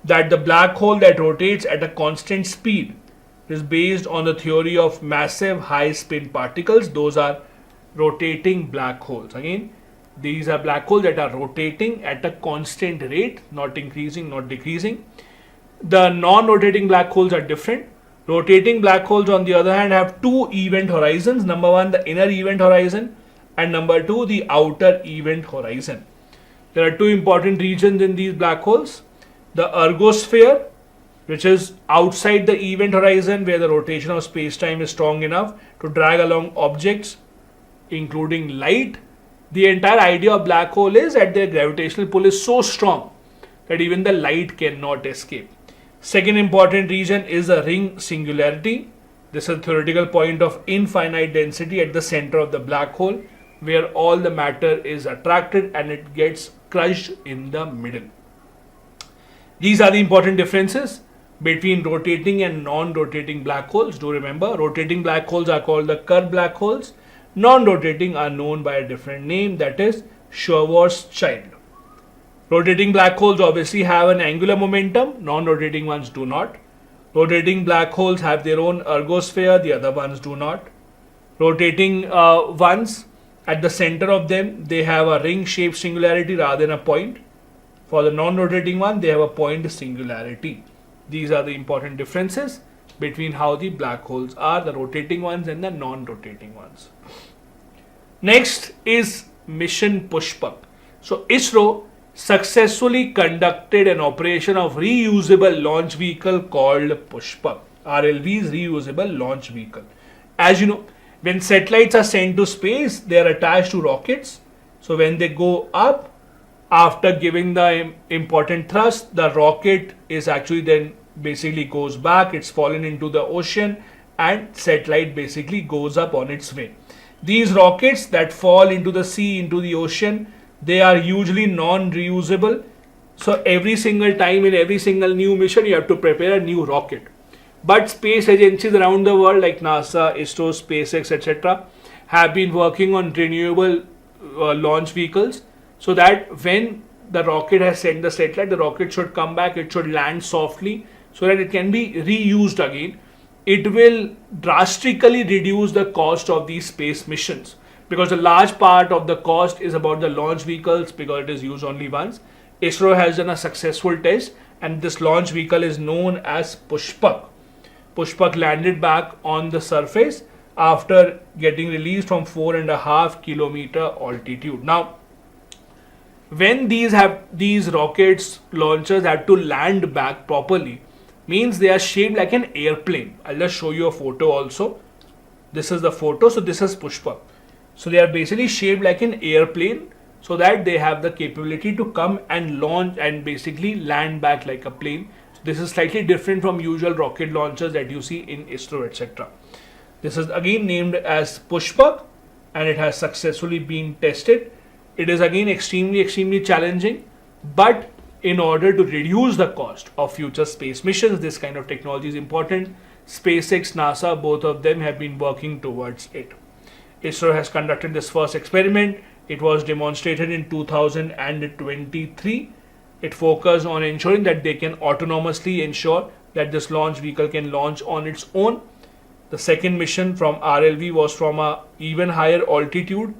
that the black hole that rotates at a constant speed is based on the theory of massive high spin particles. Those are rotating black holes. Again, these are black holes that are rotating at a constant rate, not increasing, not decreasing. The non-rotating black holes are different. Rotating black holes, on the other hand, have 2 event horizons. Number 1, the inner event horizon, and number 2, the outer event horizon. There are 2 important regions in these black holes. The ergosphere, which is outside the event horizon, where the rotation of space-time is strong enough to drag along objects, including light. The entire idea of black hole is that their gravitational pull is so strong that even the light cannot escape. Second important region is the ring singularity. This is a theoretical point of infinite density at the center of the black hole, where all the matter is attracted and it gets crushed in the middle. These are the important differences between rotating and non-rotating black holes. Do remember, rotating black holes are called the Kerr black holes. Non-rotating are known by a different name, that is Schwarzschild. Rotating black holes obviously have an angular momentum, non-rotating ones do not. Rotating black holes have their own ergosphere, the other ones do not. Rotating ones, at the center of them, they have a ring-shaped singularity rather than a point. For the non-rotating one, they have a point singularity. These are the important differences between how the black holes are, the rotating ones and the non-rotating ones. Next is Mission Pushpak. So ISRO successfully conducted an operation of reusable launch vehicle called Pushpak. RLVs, reusable launch vehicle. As you know, when satellites are sent to space, they are attached to rockets. So when they go up, after giving the important thrust, the rocket is actually then basically goes back, it's fallen into the ocean, and satellite basically goes up on its way. These rockets that fall into the sea, into the ocean, they are usually non-reusable. So every single time in every single new mission, you have to prepare a new rocket. But space agencies around the world like NASA, ISRO, SpaceX, etc. have been working on renewable launch vehicles, so that when the rocket has sent the satellite, the rocket should come back, it should land softly so that it can be reused again. It will drastically reduce the cost of these space missions, because a large part of the cost is about the launch vehicles because it is used only once. ISRO has done a successful test, and this launch vehicle is known as Pushpak. Pushpak landed back on the surface after getting released from 4.5 kilometer altitude. Now, when these rockets launchers have to land back properly, means they are shaped like an airplane. I'll just show you a photo also. This is the photo. So this is Pushpak. So they are basically shaped like an airplane, so that they have the capability to come and launch and basically land back like a plane. So this is slightly different from usual rocket launchers that you see in ISRO, etc. This is again named as Pushpak, and it has successfully been tested. It is again extremely challenging, but in order to reduce the cost of future space missions, this kind of technology is important. SpaceX, NASA, both of them have been working towards it. ISRO has conducted this first experiment. It was demonstrated in 2023. It focused on ensuring that they can autonomously ensure that this launch vehicle can launch on its own. The second mission from RLV was from a even higher altitude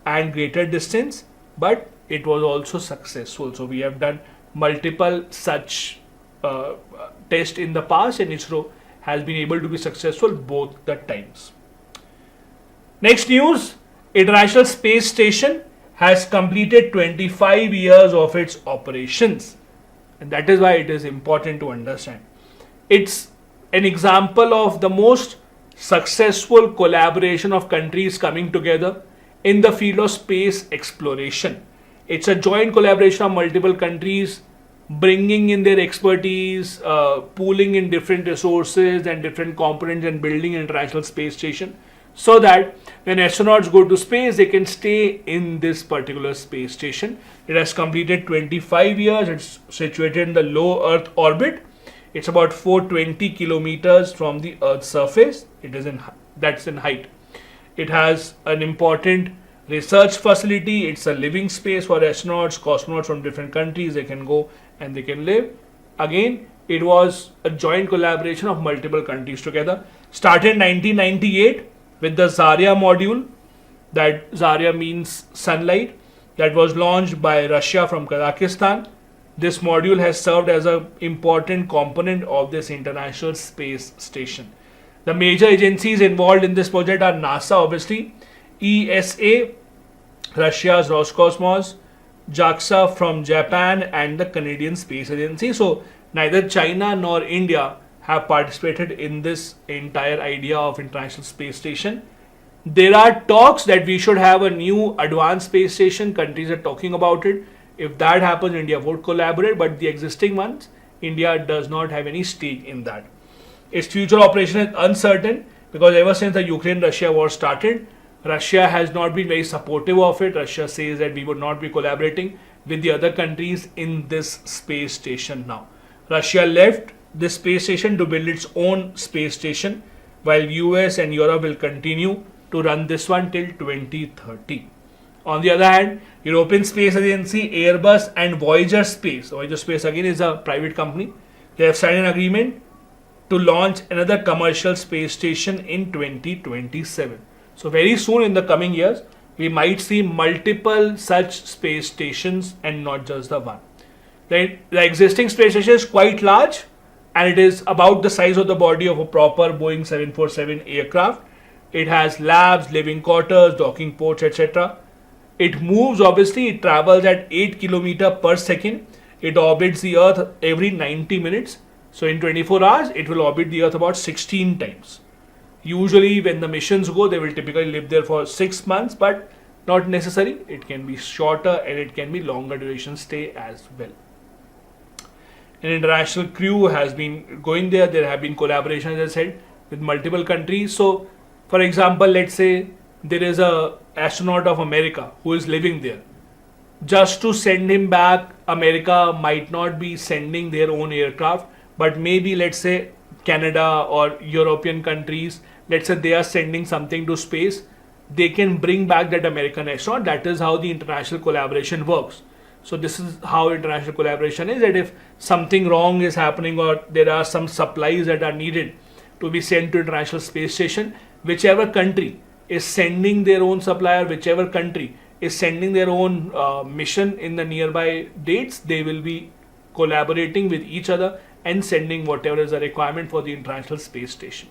and greater distance, but it was also successful. So we have done multiple such tests in the past, and ISRO has been able to be successful both the times. Next news, International Space Station has completed 25 years of its operations, and that is why it is important to understand. It's an example of the most successful collaboration of countries coming together in the field of space exploration. It's a joint collaboration of multiple countries bringing in their expertise, pooling in different resources and different components, and building an International Space Station, so that when astronauts go to space, they can stay in this particular space station. It has completed 25 years. It's situated in the low Earth orbit. It's about 420 kilometers from the Earth's surface. That's in height. It has an important research facility. It's a living space for astronauts, cosmonauts from different countries. They can go and they can live. Again, it was a joint collaboration of multiple countries together. Started in 1998 with the Zarya module. That Zarya means sunlight. That was launched by Russia from Kazakhstan. This module has served as an important component of this International Space Station. The major agencies involved in this project are NASA, obviously, ESA, Russia's Roscosmos, JAXA from Japan, and the Canadian Space Agency. So neither China nor India have participated in this entire idea of International Space Station. There are talks that we should have a new advanced space station. Countries are talking about it. If that happens, India would collaborate, but the existing ones, India does not have any stake in that. Its future operation is uncertain, because ever since the Ukraine-Russia war started, Russia has not been very supportive of it. Russia says that we would not be collaborating with the other countries in this space station now. Russia left this space station to build its own space station, while US and Europe will continue to run this one till 2030. On the other hand, European Space Agency, Airbus and Voyager Space again is a private company, they have signed an agreement to launch another commercial space station in 2027. So very soon in the coming years, we might see multiple such space stations and not just the one. The existing space station is quite large, and it is about the size of the body of a proper Boeing 747 aircraft. It has labs, living quarters, docking ports, etc. It moves, obviously, it travels at 8 km per second. It orbits the Earth every 90 minutes. So in 24 hours, it will orbit the Earth about 16 times. Usually when the missions go, they will typically live there for 6 months, but not necessary. It can be shorter and it can be longer duration stay as well. An international crew has been going there. There have been collaborations, as I said, with multiple countries. So, for example, let's say there is a astronaut of America who is living there. Just to send him back, America might not be sending their own aircraft, but maybe let's say Canada or European countries, let's say they are sending something to space, they can bring back that American astronaut. That is how the international collaboration works. So this is how international collaboration is, that if something wrong is happening or there are some supplies that are needed to be sent to International Space Station, whichever country is sending their own supplier, whichever country is sending their own mission in the nearby dates, they will be collaborating with each other and sending whatever is the requirement for the International Space Station.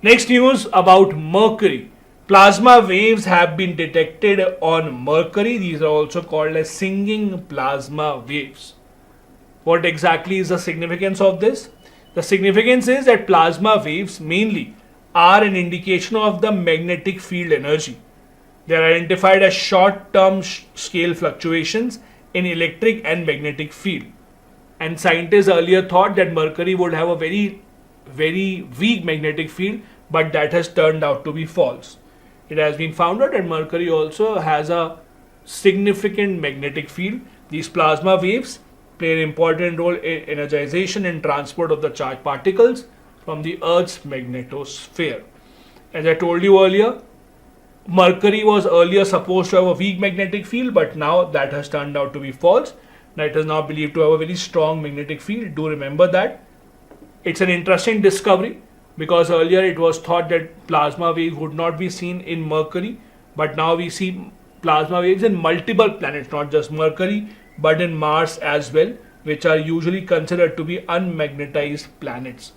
Next news about Mercury. Plasma waves have been detected on Mercury. These are also called as singing plasma waves. What exactly is the significance of this? The significance is that plasma waves mainly are an indication of the magnetic field energy. They are identified as short-term scale fluctuations in electric and magnetic field. And scientists earlier thought that Mercury would have a very weak magnetic field, but that has turned out to be false. It has been found out that Mercury also has a significant magnetic field. These plasma waves play an important role in energization and transport of the charged particles from the Earth's magnetosphere. As I told you earlier, Mercury was earlier supposed to have a weak magnetic field, but now that has turned out to be false. Now it is now believed to have a very strong magnetic field. Do remember that. It's an interesting discovery, because earlier it was thought that plasma waves would not be seen in Mercury, but now we see plasma waves in multiple planets, not just Mercury, but in Mars as well, which are usually considered to be unmagnetized planets.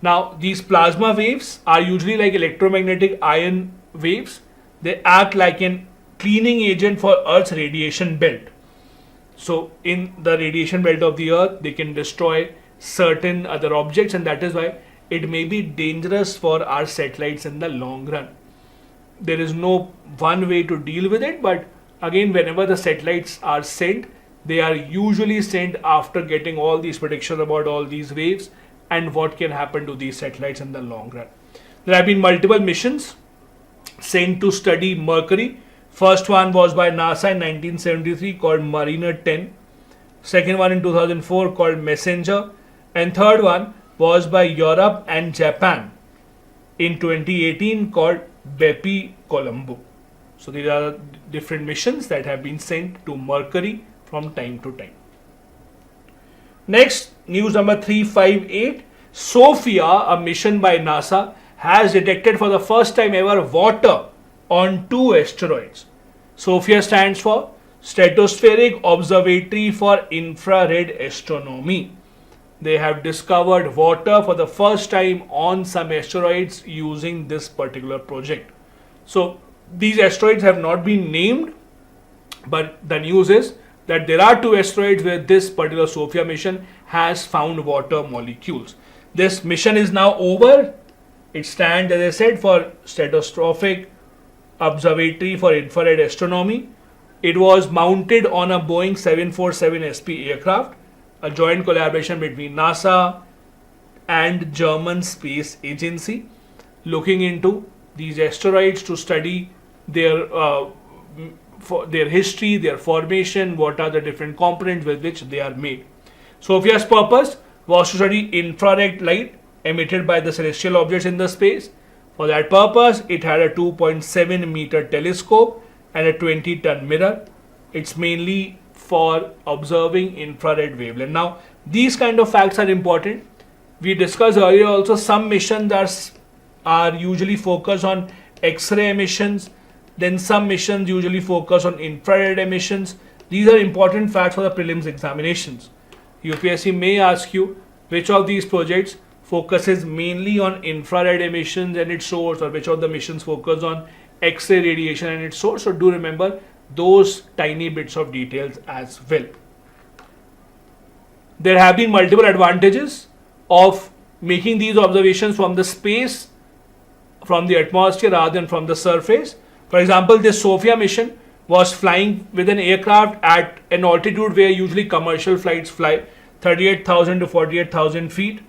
Now, these plasma waves are usually like electromagnetic ion waves. They act like a cleaning agent for Earth's radiation belt. So, in the radiation belt of the Earth, they can destroy certain other objects, and that is why it may be dangerous for our satellites in the long run. There is no one way to deal with it, but again, whenever the satellites are sent, they are usually sent after getting all these predictions about all these waves and what can happen to these satellites in the long run. There have been multiple missions sent to study Mercury. First one was by NASA in 1973 called Mariner 10. Second one in 2004 called Messenger. And third one was by Europe and Japan in 2018 called Bepi Colombo. So these are different missions that have been sent to Mercury from time to time. Next, news number 358. SOFIA, a mission by NASA, has detected for the first time ever water on 2 asteroids. SOFIA stands for Stratospheric Observatory for Infrared Astronomy. They have discovered water for the first time on some asteroids using this particular project. So these asteroids have not been named, but the news is that there are 2 asteroids where this particular SOFIA mission has found water molecules. This mission is now over. It stands, as I said, for Stratospheric Observatory for Infrared Astronomy. It was mounted on a Boeing 747 SP aircraft, a joint collaboration between NASA and German Space Agency, looking into these asteroids to study their history, their formation, what are the different components with which they are made. SOFIA's purpose was to study infrared light emitted by the celestial objects in the space. For that purpose, it had a 2.7 meter telescope and a 20-ton mirror. It's mainly for observing infrared wavelength. Now, these kind of facts are important. We discussed earlier also some missions are usually focused on X-ray emissions. Then some missions usually focus on infrared emissions. These are important facts for the prelims examinations. UPSC may ask you which of these projects focuses mainly on infrared emissions and its source, or which of the missions focus on X-ray radiation and its source. So do remember those tiny bits of details as well. There have been multiple advantages of making these observations from the space, from the atmosphere rather than from the surface. For example, this Sophia mission was flying with an aircraft at an altitude where usually commercial flights fly, 38,000 to 48,000 feet.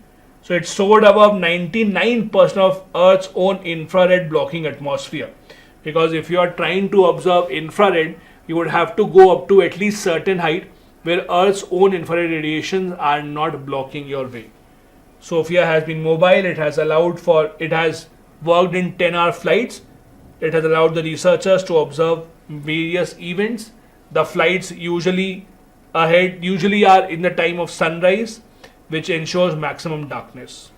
So it soared above 99% of Earth's own infrared blocking atmosphere. Because if you are trying to observe infrared, you would have to go up to at least certain height where Earth's own infrared radiations are not blocking your way. Sophia has been mobile, it has worked in 10-hour flights. It has allowed the researchers to observe various events. The flights usually are in the time of sunrise, which ensures maximum darkness.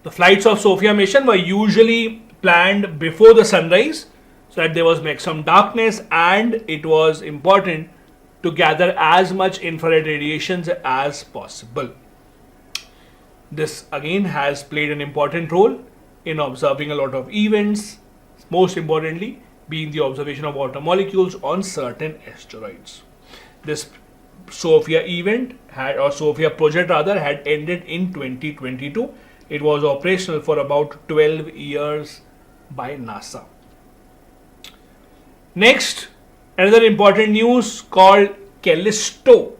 The flights of Sophia mission were usually planned before the sunrise so that there was maximum darkness, and it was important to gather as much infrared radiations as possible. This again has played an important role in observing a lot of events, most importantly being the observation of water molecules on certain asteroids. This Sophia project had ended in 2022. It was operational for about 12 years by NASA. Next, another important news called Callisto.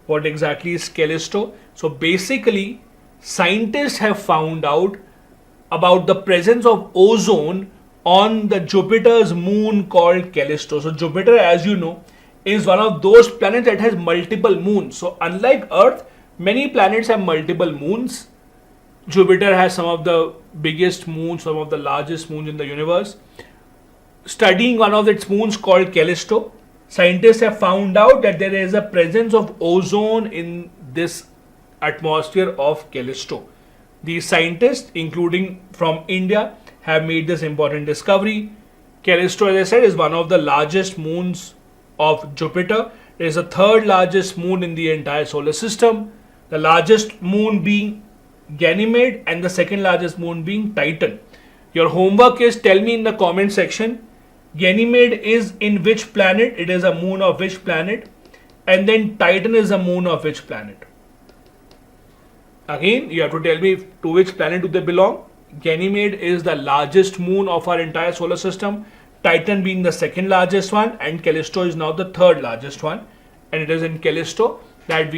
What exactly is Callisto? So basically, scientists have found out about the presence of ozone on the Jupiter's moon called Callisto. So Jupiter, as you know, is one of those planets that has multiple moons. So unlike Earth, many planets have multiple moons. Jupiter has some of the biggest moons, some of the largest moons in the universe. Studying one of its moons called Callisto, scientists have found out that there is a presence of ozone in this atmosphere of Callisto. These scientists, including from India, have made this important discovery. Callisto, as I said, is one of the largest moons of Jupiter. It is the third largest moon in the entire solar system. The largest moon being Ganymede and the second largest moon being Titan. Your homework is, tell me in the comment section, Ganymede is in which planet, it is a moon of which planet, and then Titan is a moon of which planet. Again, you have to tell me to which planet do they belong. Ganymede is the largest moon of our entire solar system, Titan being the second largest one, and Callisto is now the third largest one. And it is in Callisto that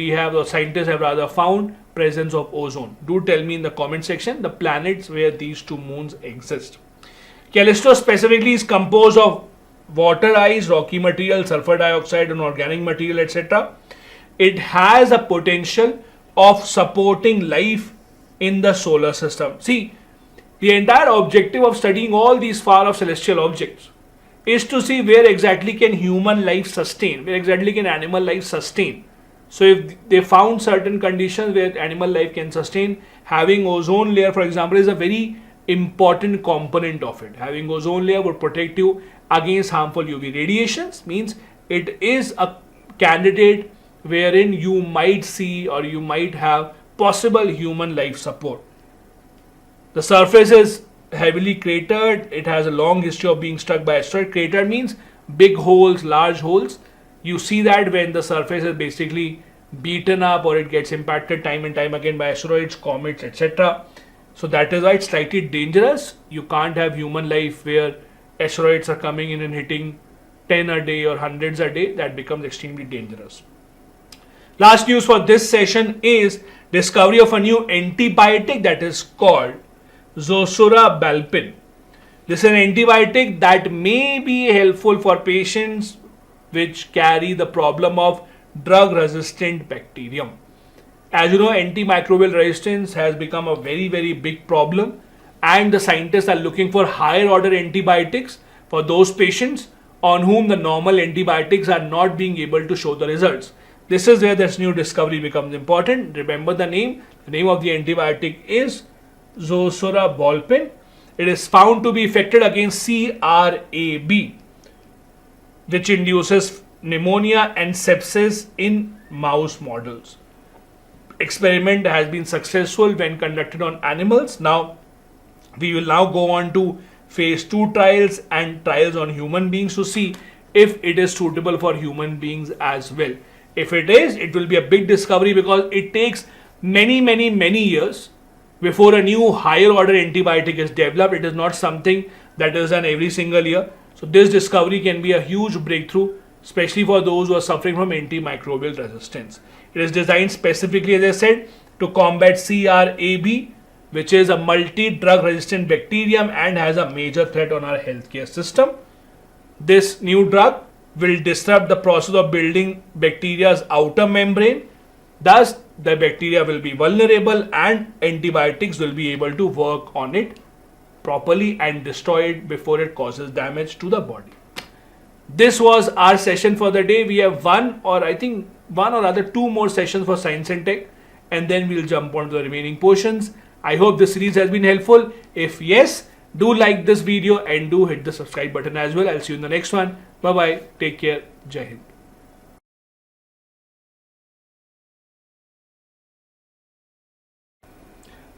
scientists have rather found presence of ozone. Do tell me in the comment section the planets where these two moons exist. Callisto specifically is composed of water ice, rocky material, sulfur dioxide, and organic material, etc. It has a potential of supporting life in the solar system. See, the entire objective of studying all these far-off celestial objects is to see where exactly can human life sustain, where exactly can animal life sustain. So if they found certain conditions where animal life can sustain, having ozone layer, for example, is a very important component of it. Having ozone layer would protect you against harmful UV radiations, means it is a candidate wherein you might see or you might have possible human life support. The surface is heavily cratered. It has a long history of being struck by asteroid. Cratered means big holes, large holes. You see that when the surface is basically beaten up or it gets impacted time and time again by asteroids, comets, etc. So that is why it's slightly dangerous. You can't have human life where asteroids are coming in and hitting 10 a day or hundreds a day. That becomes extremely dangerous. Last news for this session is discovery of a new antibiotic that is called Zosurobalpin. This is an antibiotic that may be helpful for patients which carry the problem of drug-resistant bacterium. As you know, antimicrobial resistance has become a very, very big problem, and the scientists are looking for higher order antibiotics for those patients on whom the normal antibiotics are not being able to show the results. This is where this new discovery becomes important. Remember the name. The name of the antibiotic is Zosurobalpin. It is found to be effective against CRAB, which induces pneumonia and sepsis in mouse models. Experiment has been successful when conducted on animals. Now we will now go on to phase 2 trials and trials on human beings to see if it is suitable for human beings as well. If it is, it will be a big discovery because it takes many years before a new higher order antibiotic is developed. It is not something that is done every single year. So this discovery can be a huge breakthrough, especially for those who are suffering from antimicrobial resistance. It is designed specifically, as I said, to combat CRAB, which is a multi-drug resistant bacterium and has a major threat on our healthcare system. This new drug will disrupt the process of building bacteria's outer membrane. Thus, the bacteria will be vulnerable and antibiotics will be able to work on it properly and destroy it before it causes damage to the body. This was our session for the day. We have one or rather two more sessions for science and tech, and then we'll jump on to the remaining portions. I hope this series has been helpful. If yes, do like this video and do hit the subscribe button as well. I'll see you in the next one. Bye bye. Take care. Jai Hind.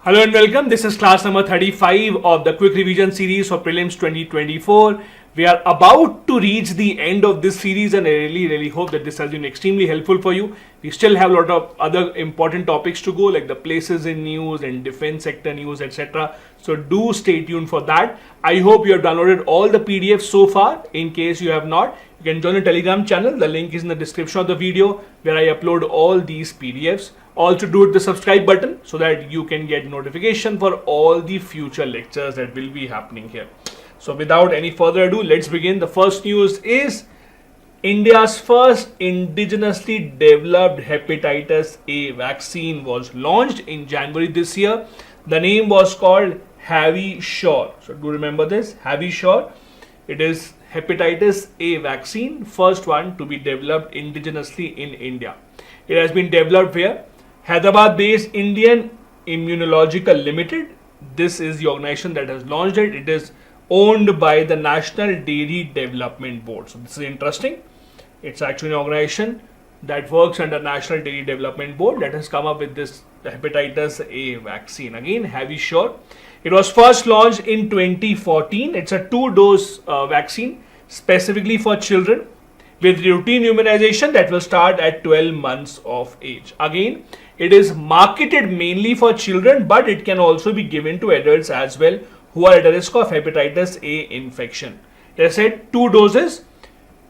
Hello and welcome. This is class number 35 of the Quick Revision Series for Prelims 2024. We are about to reach the end of this series and I really hope that this has been extremely helpful for you. We still have a lot of other important topics to go, like the places in news and defense sector news, etc. So do stay tuned for that. I hope you have downloaded all the PDFs so far. In case you have not, you can join the Telegram channel. The link is in the description of the video where I upload all these PDFs. Also do hit the subscribe button so that you can get notification for all the future lectures that will be happening here. So without any further ado, let's begin. The first news is India's first indigenously developed hepatitis A vaccine was launched in January this year. The name was called HaviSure. So do remember this, HaviSure. It is hepatitis A vaccine, first one to be developed indigenously in India. It has been developed where? Hyderabad-based Indian Immunological Limited. This is the organization that has launched it. It is owned by the National Dairy Development Board. So this is interesting. It's actually an organization that works under National Dairy Development Board that has come up with this hepatitis A vaccine. Again, HaviSure. It was first launched in 2014. It's a 2-dose vaccine specifically for children with routine immunization that will start at 12 months of age. Again, it is marketed mainly for children, but it can also be given to adults as well who are at a risk of hepatitis A infection. They said 2 doses.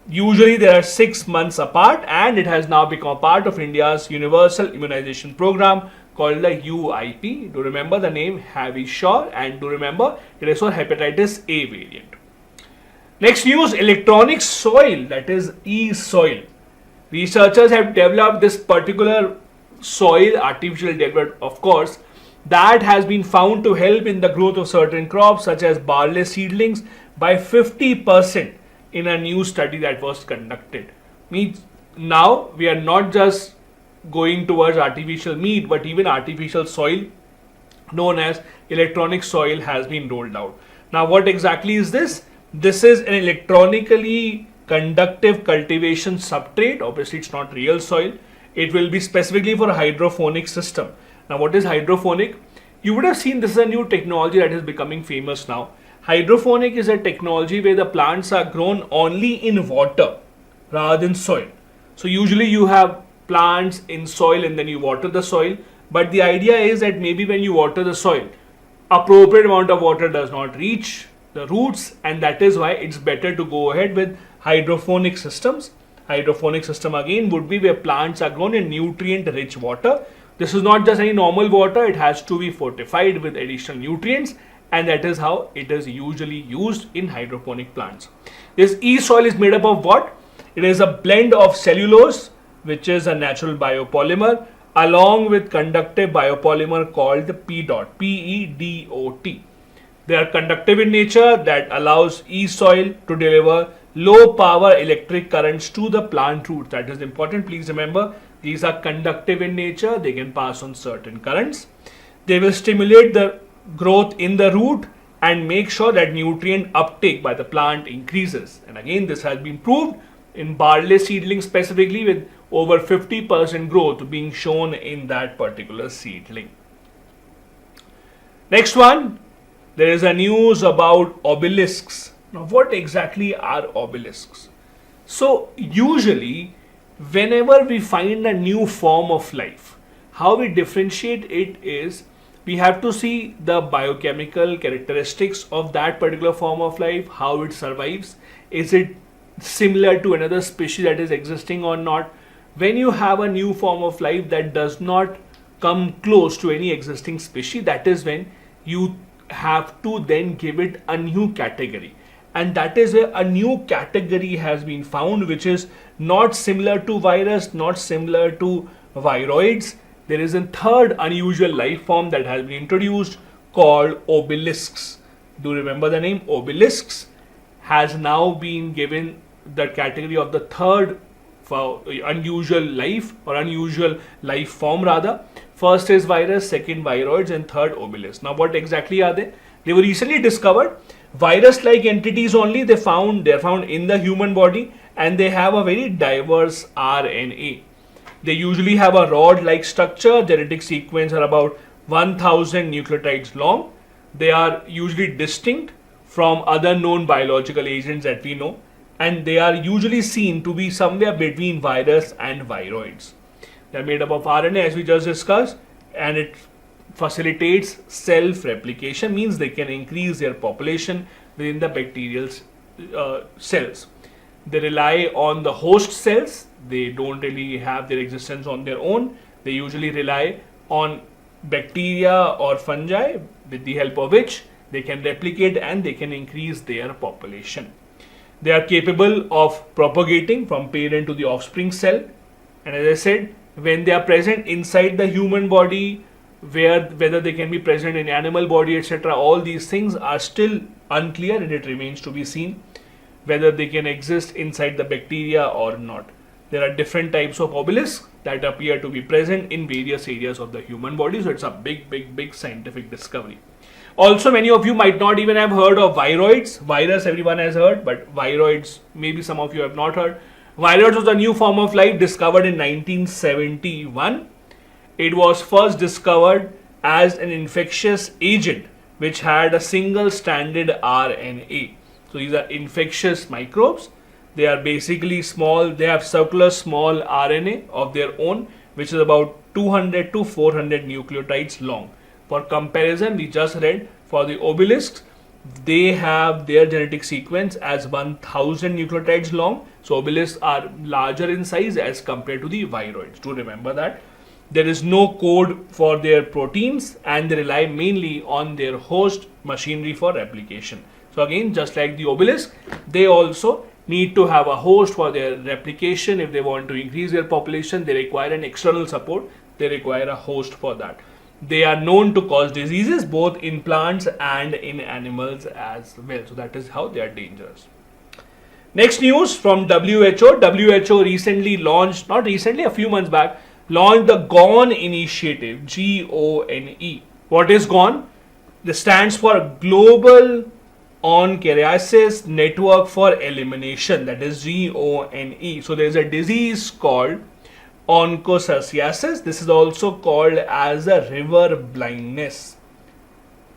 Usually they are 6 months apart, and it has now become a part of India's universal immunization program called the UIP. Do remember the name HaviSure, and do remember it is for hepatitis A variant. Next news, electronic soil, that is e-soil. Researchers have developed this particular soil, artificial developed of course, that has been found to help in the growth of certain crops such as barley seedlings by 50% in a new study that was conducted. Means now we are not just going towards artificial meat, but even artificial soil known as electronic soil has been rolled out. Now what exactly is this? This is an electronically conductive cultivation substrate. Obviously it's not real soil. It will be specifically for a hydroponic system. Now what is hydroponic? You would have seen this is a new technology that is becoming famous now. Hydroponic is a technology where the plants are grown only in water rather than soil. So usually you have plants in soil and then you water the soil. But the idea is that maybe when you water the soil, appropriate amount of water does not reach the roots, and that is why it's better to go ahead with hydroponic systems. Hydroponic system again would be where plants are grown in nutrient rich water. This is not just any normal water, it has to be fortified with additional nutrients, and that is how it is usually used in hydroponic plants. This e-soil is made up of what? It is a blend of cellulose, which is a natural biopolymer, along with conductive biopolymer called the PEDOT. They are conductive in nature that allows e-soil to deliver low power electric currents to the plant roots. That is important. Please remember, these are conductive in nature. They can pass on certain currents. They will stimulate the growth in the root and make sure that nutrient uptake by the plant increases. And again, this has been proved in barley seedling specifically, with over 50% growth being shown in that particular seedling. Next one, there is a news about obelisks. Now, what exactly are obelisks? So, usually, whenever we find a new form of life, how we differentiate it is we have to see the biochemical characteristics of that particular form of life, how it survives. Is it similar to another species that is existing or not? When you have a new form of life that does not come close to any existing species, that is when you have to then give it a new category. And that is where a new category has been found, which is not similar to virus, not similar to viroids. There is a third unusual life form that has been introduced called obelisks. Do you remember the name? Obelisks has now been given the category of the third unusual life, or unusual life form rather. First is virus, second viroids, and third obelisk. Now, what exactly are they? They were recently discovered. Virus-like entities only. They're found in the human body, and they have a very diverse RNA. They usually have a rod-like structure. Genetic sequence are about 1000 nucleotides long. They are usually distinct from other known biological agents that we know, and they are usually seen to be somewhere between virus and viroids. They are made up of RNA, as we just discussed, and it facilitates self-replication, means they can increase their population within the bacterial cells. They rely on the host cells. They don't really have their existence on their own. They usually rely on bacteria or fungi, with the help of which they can replicate and they can increase their population. They are capable of propagating from parent to the offspring cell. And as I said, when they are present inside the human body, whether they can be present in animal body, etc., all these things are still unclear, and it remains to be seen whether they can exist inside the bacteria or not. There are different types of obelisks that appear to be present in various areas of the human body. So it's a big scientific discovery. Also, many of you might not even have heard of viroids. Virus everyone has heard, but viroids maybe some of you have not heard. Viroids was a new form of life discovered in 1971. It was first discovered as an infectious agent which had a single stranded RNA. So these are infectious microbes. They are basically small. They have circular small RNA of their own, which is about 200 to 400 nucleotides long. For comparison, we just read for the obelisks, they have their genetic sequence as 1000 nucleotides long. So obelisks are larger in size as compared to the viroids. Do remember that. There is no code for their proteins, and they rely mainly on their host machinery for replication. So again, just like the obelisk, they also need to have a host for their replication. If they want to increase their population, they require an external support. They require a host for that. They are known to cause diseases both in plants and in animals as well. So that is how they are dangerous. Next news from WHO. WHO recently launched, not recently, a few months back, launched the GONE initiative, GONE. What is GONE? This stands for Global Onchoriasis Network for Elimination, that is GONE. So there is a disease called onchocerciasis. This is also called as a river blindness.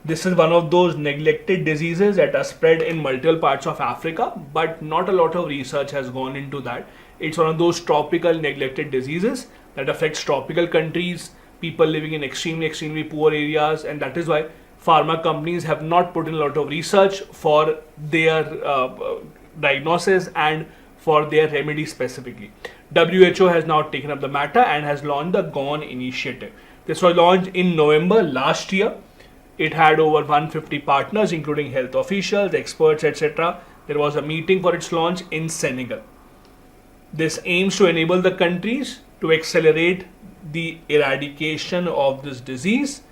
This is one of those neglected diseases that are spread in multiple parts of Africa, but not a lot of research has gone into that. It's one of those tropical neglected diseases that affects tropical countries, people living in extremely poor areas, and that is why pharma companies have not put in a lot of research for their diagnosis and for their remedy specifically. WHO has now taken up the matter and has launched the GONE initiative. This was launched in November last year. It had over 150 partners, including health officials, experts, etc. There was a meeting for its launch in Senegal. This aims to enable the countries to accelerate the eradication of this disease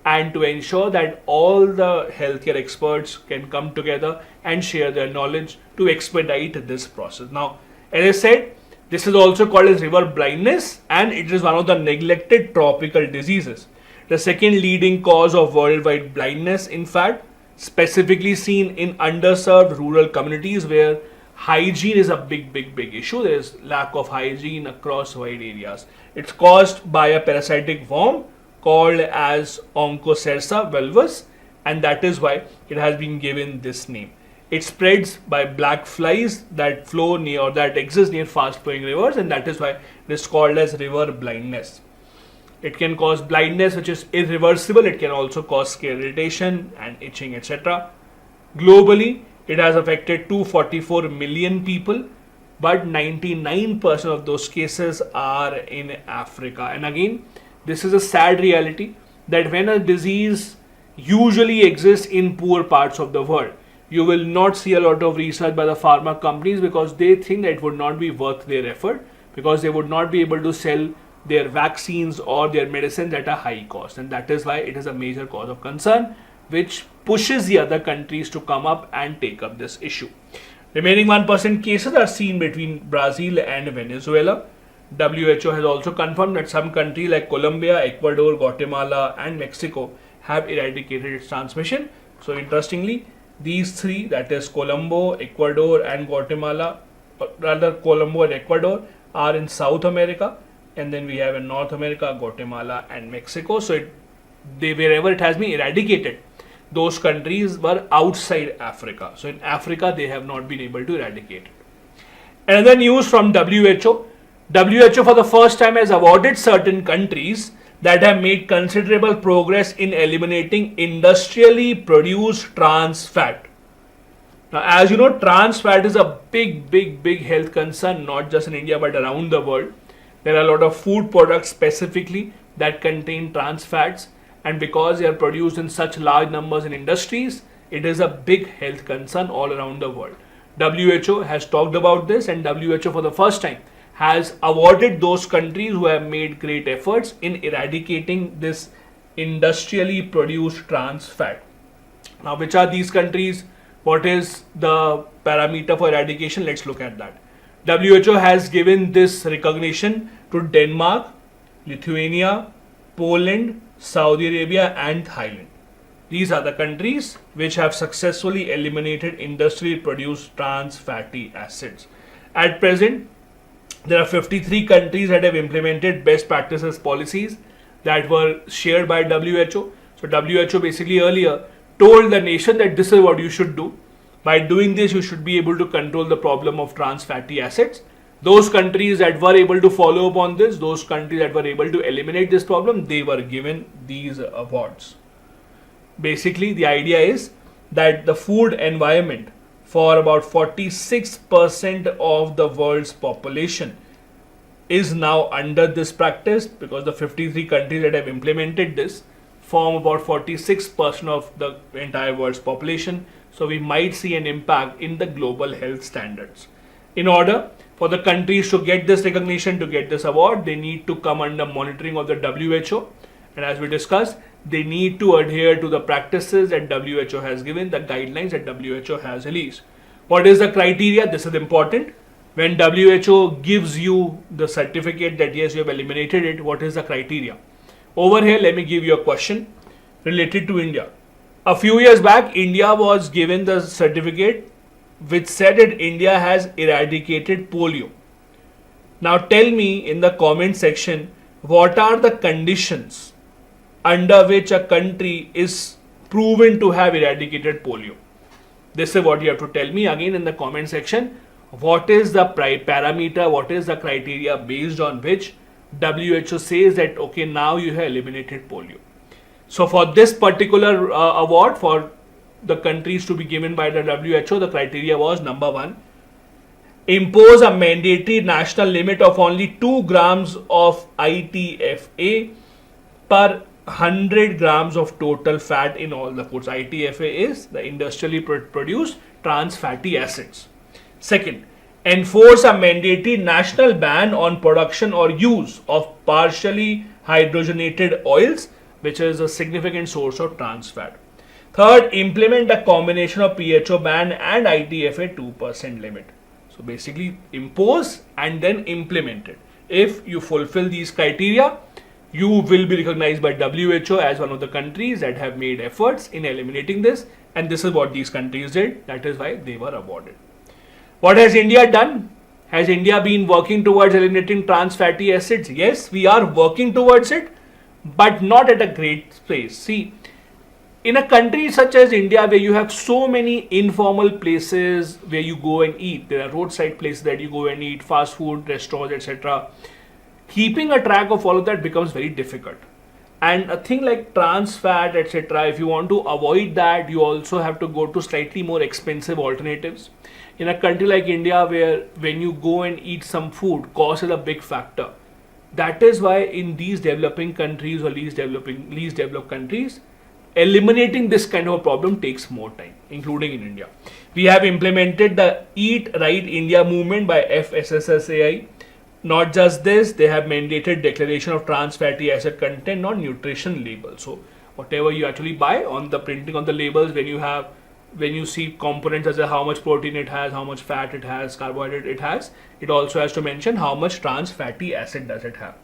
and to ensure that all the healthcare experts can come together and share their knowledge to expedite this process. Now, as I said, this is also called as river blindness, and it is one of the neglected tropical diseases. The second leading cause of worldwide blindness, in fact, specifically seen in underserved rural communities where hygiene is a big issue. There is lack of hygiene across wide areas. It's caused by a parasitic worm called as Onchocerca vulgus, and that is why it has been given this name. It spreads by black flies that flow near or that exist near fast flowing rivers, and that is why it is called as river blindness. It can cause blindness which is irreversible. It can also cause skin irritation and itching, etc. Globally, it has affected 244 million people, but 99% of those cases are in Africa. And again, this is a sad reality that when a disease usually exists in poor parts of the world, you will not see a lot of research by the pharma companies because they think that it would not be worth their effort, because they would not be able to sell their vaccines or their medicines at a high cost. And that is why it is a major cause of concern, which pushes the other countries to come up and take up this issue. Remaining 1% cases are seen between Brazil and Venezuela. WHO has also confirmed that some countries like Colombia, Ecuador, Guatemala and Mexico have eradicated its transmission. So interestingly, these three, that is Colombo, Ecuador and Guatemala, rather Colombo and Ecuador, are in South America, and then we have in North America, Guatemala and Mexico. So wherever it has been eradicated, those countries were outside Africa. So in Africa, they have not been able to eradicate it. Another news from WHO. WHO for the first time has awarded certain countries that have made considerable progress in eliminating industrially produced trans fat. Now, as you know, trans fat is a big health concern, not just in India but around the world. There are a lot of food products specifically that contain trans fats, and because they are produced in such large numbers in industries, it is a big health concern all around the world. WHO has talked about this, and WHO for the first time has awarded those countries who have made great efforts in eradicating this industrially produced trans fat. Now, which are these countries? What is the parameter for eradication? Let's look at that. WHO has given this recognition to Denmark, Lithuania, Poland, Saudi Arabia and Thailand. These are the countries which have successfully eliminated industrially produced trans fatty acids. At present, there are 53 countries that have implemented best practices policies that were shared by WHO. So WHO basically earlier told the nation that this is what you should do. By doing this, you should be able to control the problem of trans fatty acids. Those countries that were able to follow up on this, those countries that were able to eliminate this problem, they were given these awards. Basically, the idea is that the food environment for about 46% of the world's population is now under this practice, because the 53 countries that have implemented this form about 46% of the entire world's population. So we might see an impact in the global health standards. In order for the countries to get this recognition, to get this award, they need to come under monitoring of the WHO. And as we discussed, they need to adhere to the practices that WHO has given, the guidelines that WHO has released. What is the criteria? This is important. When WHO gives you the certificate that yes, you have eliminated it, what is the criteria? Over here, let me give you a question related to India. A few years back, India was given the certificate which said that India has eradicated polio. Now tell me in the comment section, what are the conditions under which a country is proven to have eradicated polio? This is what you have to tell me again in the comment section. What is the parameter, what is the criteria based on which WHO says that okay, now you have eliminated polio? So for this particular award, for the countries to be given by the WHO, the criteria was number 1, impose a mandatory national limit of only 2 grams of ITFA per 100 grams of total fat in all the foods. ITFA is the industrially produced trans fatty acids. Second, enforce a mandatory national ban on production or use of partially hydrogenated oils, which is a significant source of trans fat. Third, implement a combination of PHO ban and ITFA 2% limit. So basically impose and then implement it. If you fulfill these criteria, you will be recognized by WHO as one of the countries that have made efforts in eliminating this, and this is what these countries did. That is why they were awarded. What has India done? Has India been working towards eliminating trans fatty acids? Yes, we are working towards it, but not at a great pace. See, in a country such as India, where you have so many informal places where you go and eat, there are roadside places that you go and eat, fast food, restaurants, etc. Keeping a track of all of that becomes very difficult. And a thing like trans fat, etc., if you want to avoid that, you also have to go to slightly more expensive alternatives. In a country like India, where when you go and eat some food, cost is a big factor. That is why in these developing countries or least developed countries, eliminating this kind of a problem takes more time, including in India. We have implemented the Eat Right India movement by FSSAI. Not just this, they have mandated declaration of trans fatty acid content on nutrition labels. So whatever you actually buy, on the printing on the labels, when you see components such as how much protein it has, how much fat it has, carbohydrate it has, it also has to mention how much trans fatty acid does it have.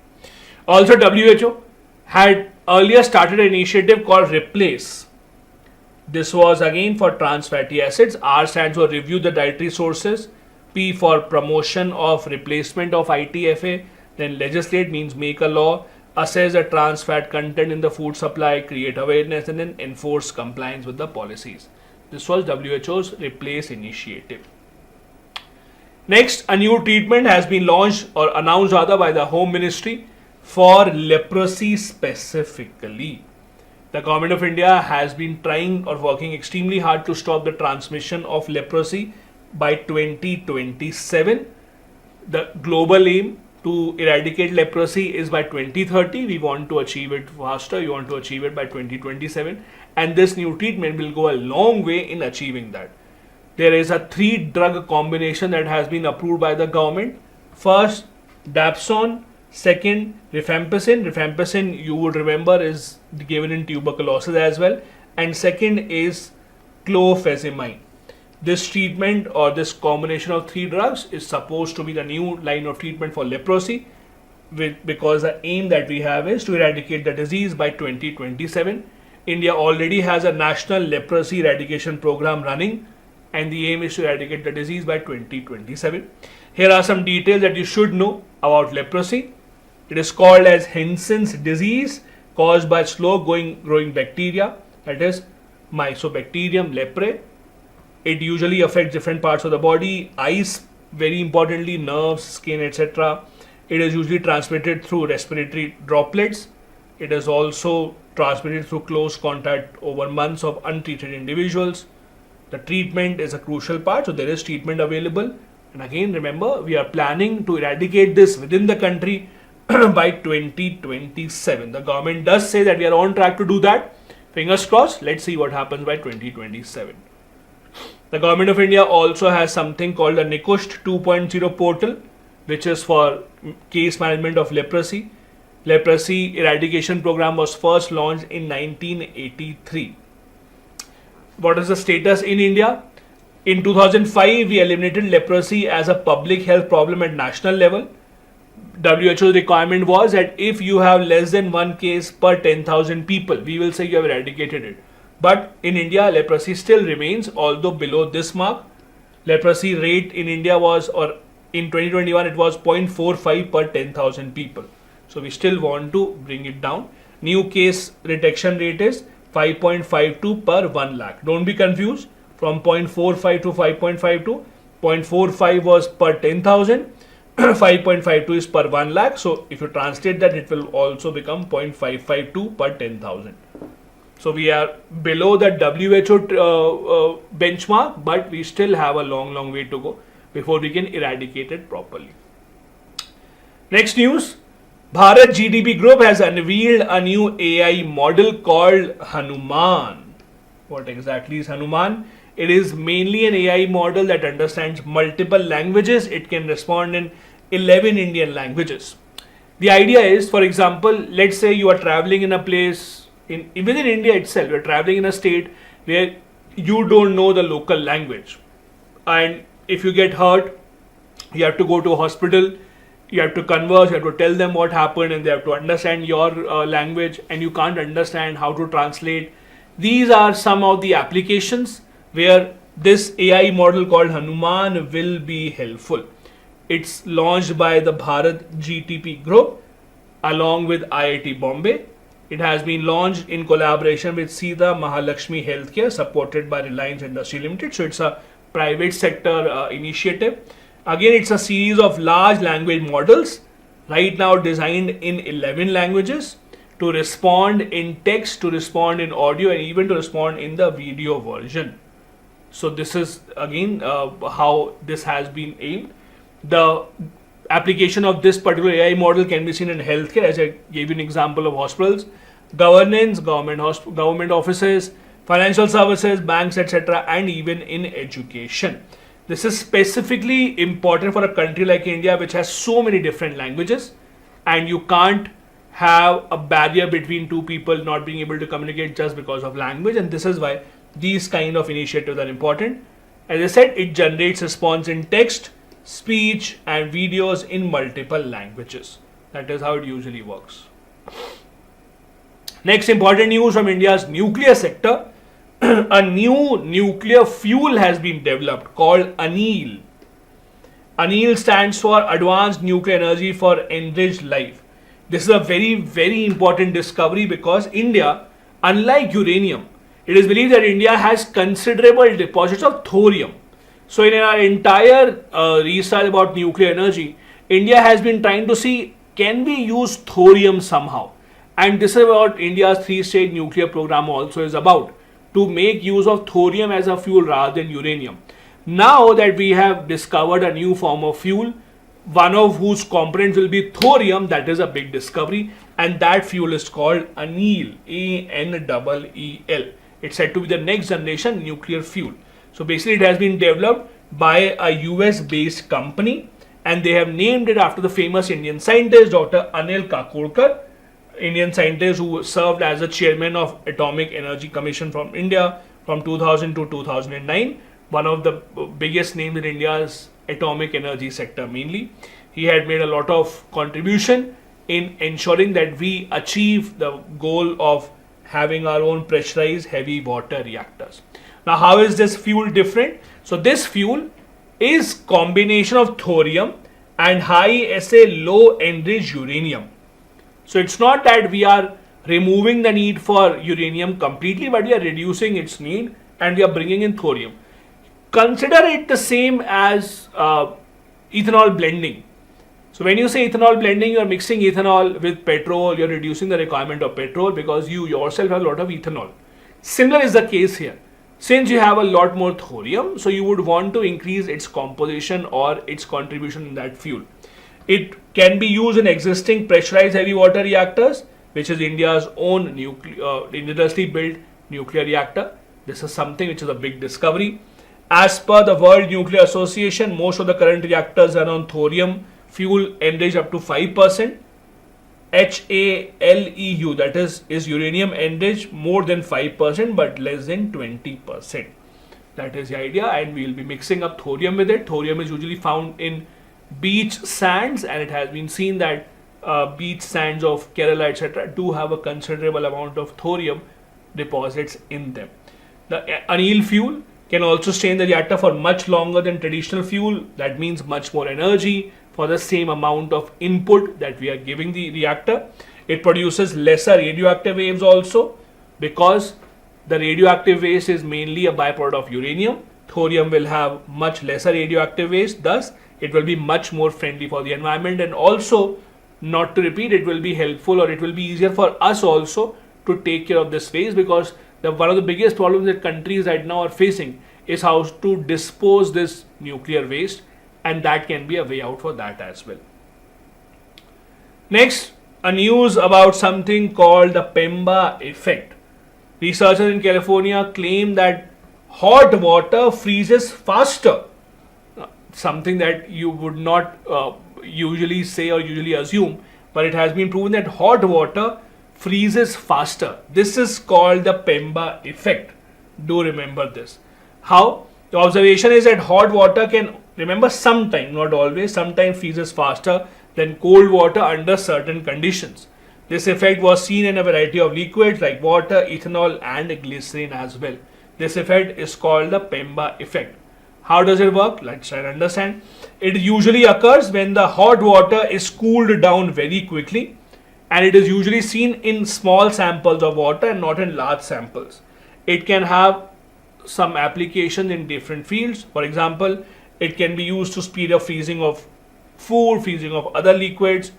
Also, WHO had earlier started an initiative called Replace. This was again for trans fatty acids. R stands for review the dietary sources. P for promotion of replacement of ITFA. Then legislate means make a law. Assess the trans fat content in the food supply, create awareness, and then enforce compliance with the policies. This was WHO's Replace initiative. Next, a new treatment has been launched or announced rather by the Home Ministry for leprosy specifically. The government of India has been trying or working extremely hard to stop the transmission of leprosy by 2027. The global aim to eradicate leprosy is by 2030. We want to achieve it faster. We want to achieve it by 2027. And this new treatment will go a long way in achieving that. There is a 3-drug combination that has been approved by the government. First, Dapsone. Second, rifampicin. Rifampicin, you would remember, is given in tuberculosis as well. And second is clofazimine. This treatment or this combination of 3 drugs is supposed to be the new line of treatment for leprosy, because the aim that we have is to eradicate the disease by 2027. India already has a national leprosy eradication program running, and the aim is to eradicate the disease by 2027. Here are some details that you should know about leprosy. It is called as Hansen's disease, caused by slow growing bacteria, that is Mycobacterium leprae. It usually affects different parts of the body, eyes, very importantly, nerves, skin, etc. It is usually transmitted through respiratory droplets. It is also transmitted through close contact over months of untreated individuals. The treatment is a crucial part, so there is treatment available. And again, remember, we are planning to eradicate this within the country by 2027. The government does say that we are on track to do that. Fingers crossed, let's see what happens by 2027. The government of India also has something called the Nikusht 2.0 portal, which is for case management of leprosy. Leprosy eradication program was first launched in 1983. What is the status in India? In 2005, we eliminated leprosy as a public health problem at national level. WHO's requirement was that if you have less than 1 case per 10,000 people, we will say you have eradicated it. But in India, leprosy still remains, although below this mark. Leprosy rate in India was, or in 2021, it was 0.45 per 10,000 people. So we still want to bring it down. New case detection rate is 5.52 per 1 lakh. Don't be confused. From 0.45 to 5.52, 0.45 was per 10,000, 5.52 is per 1 lakh. So if you translate that, it will also become 0.552 per 10,000. So we are below the WHO benchmark, but we still have a long way to go before we can eradicate it properly. Next news, Bharat GDP Group has unveiled a new AI model called Hanuman. What exactly is Hanuman? It is mainly an AI model that understands multiple languages. It can respond in 11 Indian languages. The idea is, for example, let's say you are traveling in a place within India itself, you're traveling in a state where you don't know the local language. And if you get hurt, you have to go to a hospital, you have to converse, you have to tell them what happened, and they have to understand your language, and you can't understand how to translate. These are some of the applications where this AI model called Hanuman will be helpful. It's launched by the Bharat GTP group along with IIT Bombay. It has been launched in collaboration with Sita Mahalakshmi Healthcare, supported by Reliance Industry Limited. So it's a private sector initiative. Again, it's a series of large language models, right now designed in 11 languages, to respond in text, to respond in audio, and even to respond in the video version. So this is again how this has been aimed. The application of this particular AI model can be seen in healthcare, as I gave you an example of hospitals, governance, government offices, financial services, banks, etc., and even in education. This is specifically important for a country like India, which has so many different languages, and you can't have a barrier between two people not being able to communicate just because of language. And this is why these kind of initiatives are important. As I said, it generates response in text, speech, and videos in multiple languages. That is how it usually works. Next important news from India's nuclear sector. A new nuclear fuel has been developed called ANIL. ANIL stands for Advanced Nuclear Energy for Enriched Life. This is a very, very important discovery because India, unlike uranium, it is believed that India has considerable deposits of thorium. So in our entire research about nuclear energy, India has been trying to see, can we use thorium somehow? And this is what India's 3-stage nuclear program also is about, to make use of thorium as a fuel rather than uranium. Now that we have discovered a new form of fuel, one of whose components will be thorium, that is a big discovery, and that fuel is called ANEL, ANEEL. It's said to be the next generation nuclear fuel. So basically it has been developed by a US based company, and they have named it after the famous Indian scientist Dr. Anil Kakorkar, Indian scientist who served as the chairman of Atomic Energy Commission from India from 2000 to 2009, one of the biggest names in India's atomic energy sector mainly. He had made a lot of contribution in ensuring that we achieve the goal of having our own pressurized heavy water reactors. Now, how is this fuel different? So this fuel is combination of thorium and high SA low enriched uranium. So it's not that we are removing the need for uranium completely, but we are reducing its need and we are bringing in thorium. Consider it the same as ethanol blending. So when you say ethanol blending, you are mixing ethanol with petrol, you are reducing the requirement of petrol because you yourself have a lot of ethanol. Similar is the case here. Since you have a lot more thorium, so you would want to increase its composition or its contribution in that fuel. It can be used in existing pressurized heavy water reactors, which is India's own industrially built nuclear reactor. This is something which is a big discovery. As per the World Nuclear Association, most of the current reactors are on thorium fuel enriched up to 5%. HALEU, that is uranium enriched more than 5% but less than 20%. That is the idea, and we will be mixing up thorium with it. Thorium is usually found in beach sands, and it has been seen that beach sands of Kerala, etc., do have a considerable amount of thorium deposits in them. The ANEL fuel can also stay in the reactor for much longer than traditional fuel. That means much more energy for the same amount of input that we are giving the reactor. It produces lesser radioactive waves also, because the radioactive waste is mainly a byproduct of uranium. Thorium will have much lesser radioactive waste, thus it will be much more friendly for the environment, and also, not to repeat, it will be helpful, or it will be easier for us also to take care of this waste, because one of the biggest problems that countries right now are facing is how to dispose this nuclear waste, and that can be a way out for that as well. Next, a news about something called the Pemba effect. Researchers in California claim that hot water freezes faster. Something that you would not usually say or usually assume, but it has been proven that hot water freezes faster. This is called the Pemba effect. Do remember this. How? The observation is that hot water can, remember, sometimes, not always, sometimes freezes faster than cold water under certain conditions. This effect was seen in a variety of liquids like water, ethanol, and glycerin as well. This effect is called the Pemba effect. How does it work? Let's try to understand. It usually occurs when the hot water is cooled down very quickly, and it is usually seen in small samples of water and not in large samples. It can have some application in different fields. For example, it can be used to speed up freezing of food, freezing of other liquids.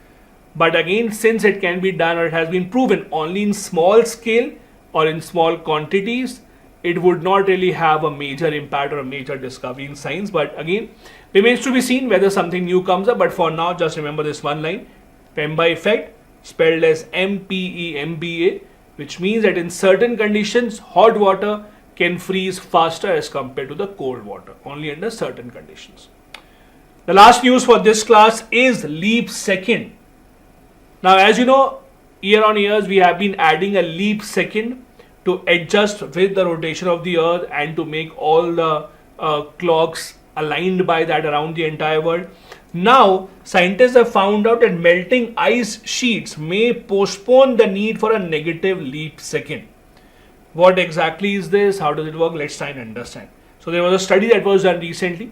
But again, since it can be done, or it has been proven only in small scale or in small quantities, it would not really have a major impact or a major discovery in science. But again, remains to be seen whether something new comes up. But for now, just remember this one line: Pemba effect, spelled as MPEMBA, which means that in certain conditions, hot water can freeze faster as compared to the cold water, only under certain conditions. The last news for this class is leap second. Now, as you know, year on years, we have been adding a leap second to adjust with the rotation of the earth and to make all the clocks aligned by that around the entire world. Now, scientists have found out that melting ice sheets may postpone the need for a negative leap second. What exactly is this? How does it work? Let's try and understand. So there was a study that was done recently,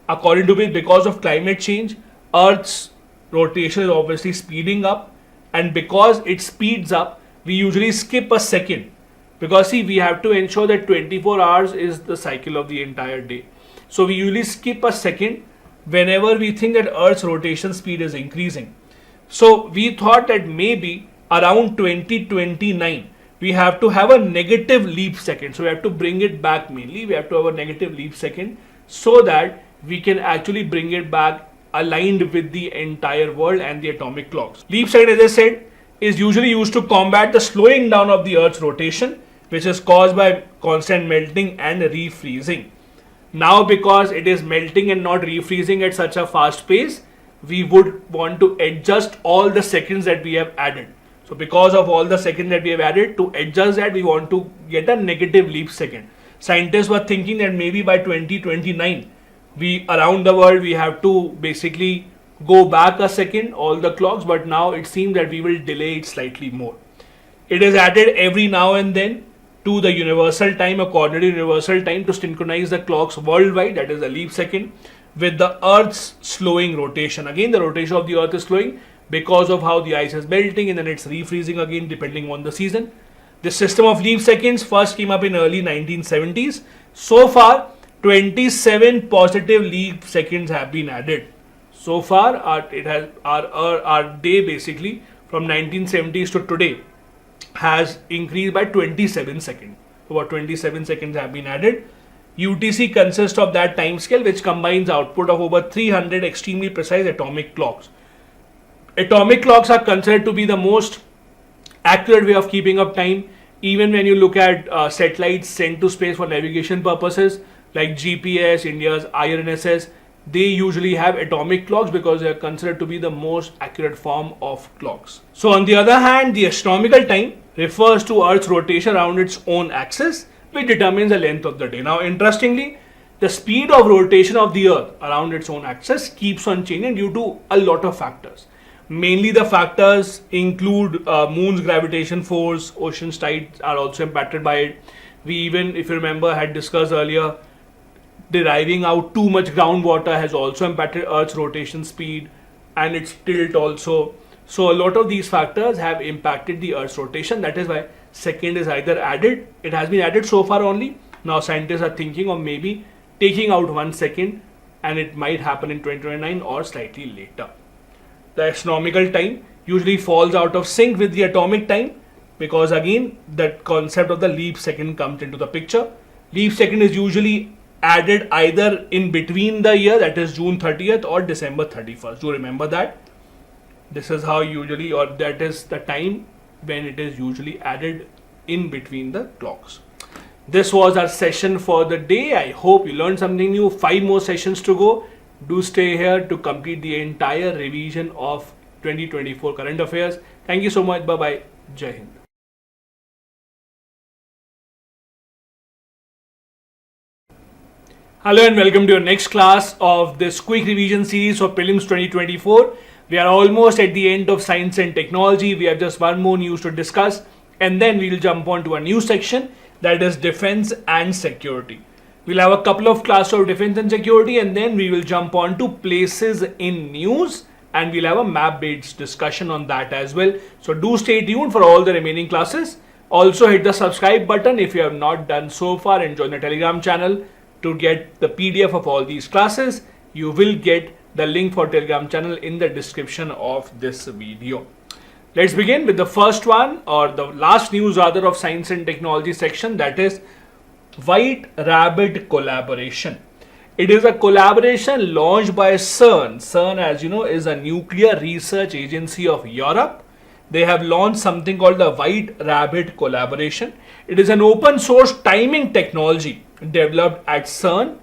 according to which because of climate change, Earth's rotation is obviously speeding up, and because it speeds up, we usually skip a second. Because see, we have to ensure that 24 hours is the cycle of the entire day. So we usually skip a second whenever we think that Earth's rotation speed is increasing. So we thought that maybe around 2029, we have to have a negative leap second. So we have to bring it back mainly. We have to have a negative leap second so that we can actually bring it back aligned with the entire world and the atomic clocks. Leap second, as I said, is usually used to combat the slowing down of the Earth's rotation, which is caused by constant melting and refreezing. Now, because it is melting and not refreezing at such a fast pace, we would want to adjust all the seconds that we have added. So because of all the seconds that we have added, to adjust that, we want to get a negative leap second. Scientists were thinking that maybe by 2029, around the world, we have to basically go back a second, all the clocks, but now it seems that we will delay it slightly more. It is added every now and then to the universal time, a coordinated universal time, to synchronize the clocks worldwide, that is a leap second, with the Earth's slowing rotation. Again, the rotation of the Earth is slowing because of how the ice is melting, and then it's refreezing again depending on the season. This system of leap seconds first came up in early 1970s. So far, 27 positive leap seconds have been added. So far, our day basically from 1970s to today has increased by 27 seconds. About 27 seconds have been added. UTC consists of that time scale which combines output of over 300 extremely precise atomic clocks. Atomic clocks are considered to be the most accurate way of keeping up time. Even when you look at satellites sent to space for navigation purposes like GPS, India's IRNSS, they usually have atomic clocks because they are considered to be the most accurate form of clocks. So on the other hand, the astronomical time refers to Earth's rotation around its own axis, which determines the length of the day. Now, interestingly, the speed of rotation of the Earth around its own axis keeps on changing due to a lot of factors. Mainly the factors include moon's gravitation force, ocean's tides are also impacted by it. We even, if you remember, had discussed earlier, deriving out too much groundwater has also impacted Earth's rotation speed and its tilt also. So a lot of these factors have impacted the Earth's rotation. That is why second is either added. It has been added so far only. Now scientists are thinking of maybe taking out 1 second, and it might happen in 2029 or slightly later. The astronomical time usually falls out of sync with the atomic time because again that concept of the leap second comes into the picture. Leap second is usually added either in between the year, that is June 30th or December 31st. Do remember that. This is how usually, or that is the time when it is usually added in between the clocks. This was our session for the day. I hope you learned something new. 5 more sessions to go. Do stay here to complete the entire revision of 2024 current affairs. Thank you so much. Bye-bye. Jai Hind. Hello and welcome to your next class of this quick revision series for Prelims 2024. We are almost at the end of science and technology. We have just one more news to discuss and then we'll jump on to a new section. that is defense and security. We'll have a couple of classes of defense and security, and then we will jump on to places in news, and we'll have a map based discussion on that as well. So do stay tuned for all the remaining classes. Also hit the subscribe button if you have not done so far, and join the Telegram channel to get the PDF of all these classes. You will get the link for Telegram channel in the description of this video. Let's begin with the first one, or the last news rather, of science and technology section, that is White Rabbit collaboration. It is a collaboration launched by CERN. CERN, as you know, is a nuclear research agency of Europe. They have launched something called the White Rabbit collaboration. It is an open source timing technology developed at CERN.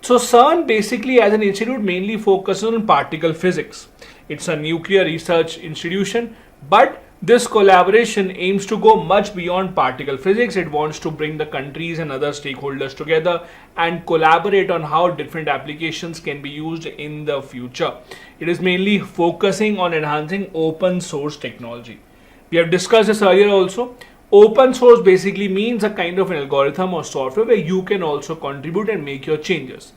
So CERN basically, as an institute, mainly focuses on particle physics. It's a nuclear research institution, but this collaboration aims to go much beyond particle physics. It wants to bring the countries and other stakeholders together and collaborate on how different applications can be used in the future. It is mainly focusing on enhancing open source technology. We have discussed this earlier also. Open source basically means a kind of an algorithm or software where you can also contribute and make your changes.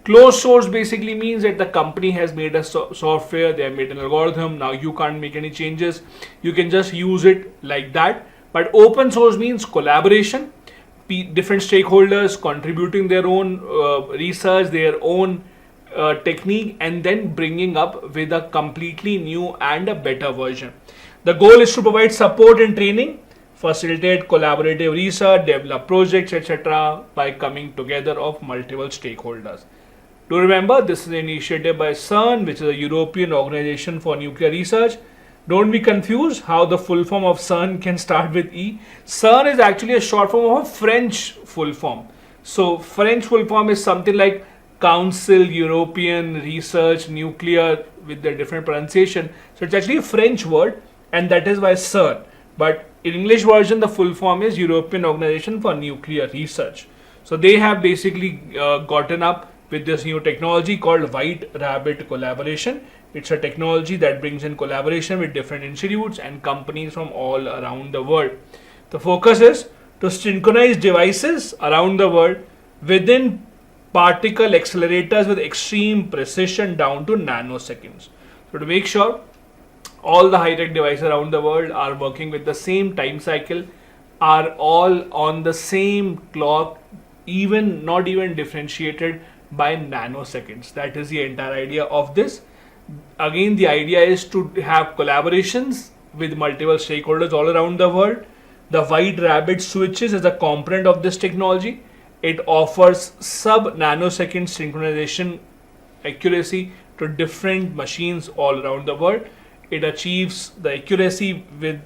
Closed source basically means that the company has made a software, they have made an algorithm, now you can't make any changes, you can just use it like that. But open source means collaboration, different stakeholders contributing their own research, their own technique, and then bringing up with a completely new and a better version. The goal is to provide support and training, facilitate collaborative research, develop projects, etc. by coming together of multiple stakeholders. Do remember, this is an initiative by CERN, which is a European Organization for Nuclear Research. Don't be confused how the full form of CERN can start with E. CERN is actually a short form of a French full form. So French full form is something like Council, European Research, Nuclear, with the different pronunciation. So it's actually a French word, and that is why CERN. But in English version, the full form is European Organization for Nuclear Research. So they have basically gotten up with this new technology called White Rabbit collaboration. It's a technology that brings in collaboration with different institutes and companies from all around the world. The focus is to synchronize devices around the world within particle accelerators with extreme precision down to nanoseconds. So to make sure all the high-tech devices around the world are working with the same time cycle, are all on the same clock, not even differentiated by nanoseconds. That is the entire idea of this. Again, the idea is to have collaborations with multiple stakeholders all around the world. The White Rabbit switches as a component of this technology. It offers sub-nanosecond synchronization accuracy to different machines all around the world. It achieves the accuracy with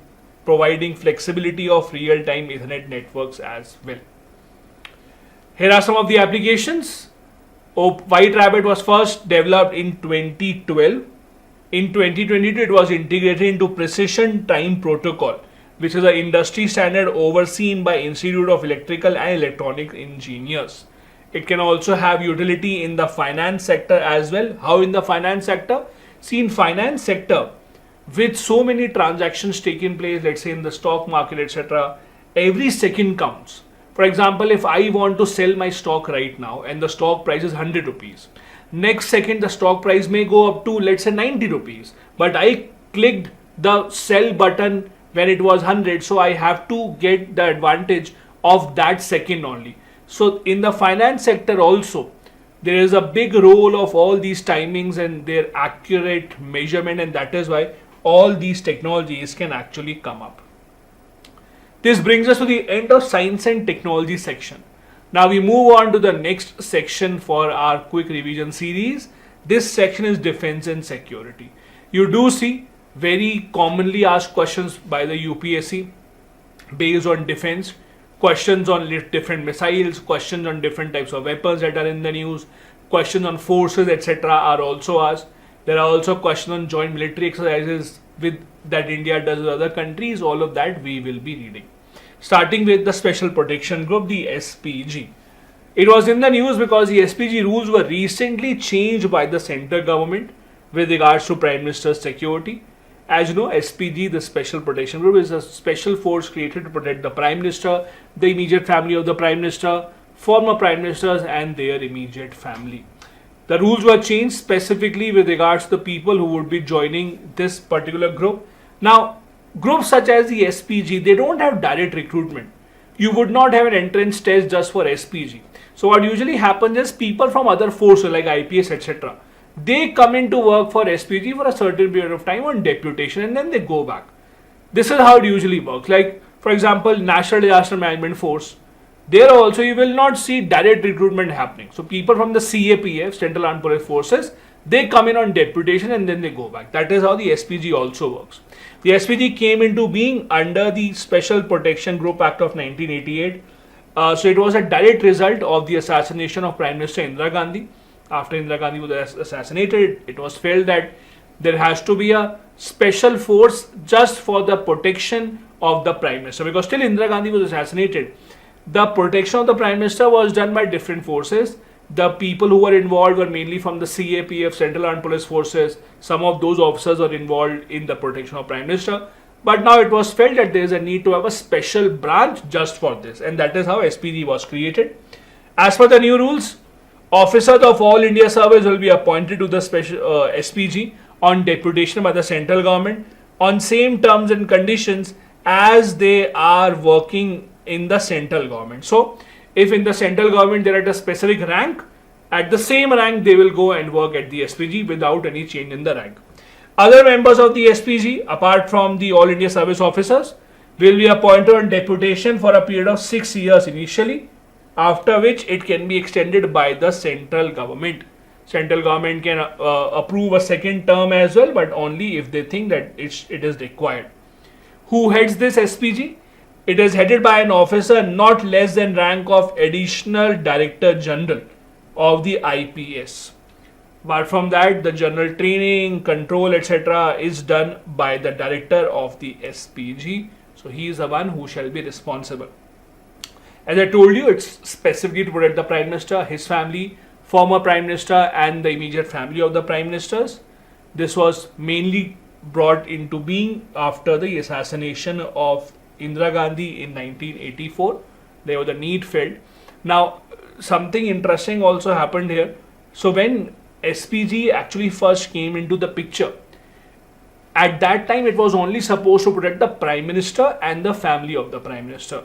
providing flexibility of real-time Ethernet networks as well. Here are some of the applications. White Rabbit was first developed in 2012. In 2022, it was integrated into Precision Time Protocol, which is an industry standard overseen by Institute of Electrical and Electronic Engineers. It can also have utility in the finance sector as well. How in the finance sector? See, in finance sector, with so many transactions taking place, let's say in the stock market, etc., every second counts. For example, if I want to sell my stock right now and the stock price is 100 rupees, next second the stock price may go up to, let's say, 90 rupees, but I clicked the sell button when it was 100, so I have to get the advantage of that second only. So in the finance sector also, there is a big role of all these timings and their accurate measurement, and that is why all these technologies can actually come up. This brings us to the end of science and technology section. Now we move on to the next section for our quick revision series. This section is defense and security. You do see very commonly asked questions by the UPSC based on defense, questions on different missiles, questions on different types of weapons that are in the news, questions on forces, etc. are also asked. There are also questions on joint military exercises that India does with other countries. All of that we will be reading. Starting with the Special Protection Group, the SPG. It was in the news because the SPG rules were recently changed by the central government with regards to Prime Minister's security. As you know, SPG, the Special Protection Group, is a special force created to protect the Prime Minister, the immediate family of the Prime Minister, former Prime Ministers and their immediate family. The rules were changed specifically with regards to the people who would be joining this particular group. Now, groups such as the SPG, they don't have direct recruitment. You would not have an entrance test just for SPG. So what usually happens is people from other forces like IPS, etc., they come into work for SPG for a certain period of time on deputation and then they go back. This is how it usually works. Like, for example, National Disaster Management Force, there also you will not see direct recruitment happening. So people from the CAPF, Central Armed Police Forces, they come in on deputation and then they go back. That is how the SPG also works. The SPG came into being under the Special Protection Group Act of 1988. So it was a direct result of the assassination of Prime Minister Indira Gandhi. After Indira Gandhi was assassinated, it was felt that there has to be a special force just for the protection of the Prime Minister, because till Indira Gandhi was assassinated, the protection of the Prime Minister was done by different forces. The people who were involved were mainly from the CAPF, Central Armed Police Forces. Some of those officers were involved in the protection of Prime Minister. But now it was felt that there is a need to have a special branch just for this, and that is how SPG was created. As per the new rules, officers of all India service will be appointed to the special SPG on deputation by the central government on same terms and conditions as they are working in the central government. So, if in the central government they are at a specific rank, at the same rank they will go and work at the SPG without any change in the rank. Other members of the SPG, apart from the All India Service Officers, will be appointed on deputation for a period of 6 years initially, after which it can be extended by the central government. Central government can approve a second term as well, but only if they think that it is required. Who heads this SPG? It is headed by an officer not less than rank of Additional Director General of the IPS. Apart from that, the general training, control, etc. is done by the director of the SPG. So he is the one who shall be responsible. As I told you, it's specifically to protect the Prime Minister, his family, former Prime Minister and the immediate family of the Prime Ministers. This was mainly brought into being after the assassination of Indira Gandhi in 1984. There was a need felt. Now, something interesting also happened here. So when SPG actually first came into the picture, at that time it was only supposed to protect the Prime Minister and the family of the Prime Minister.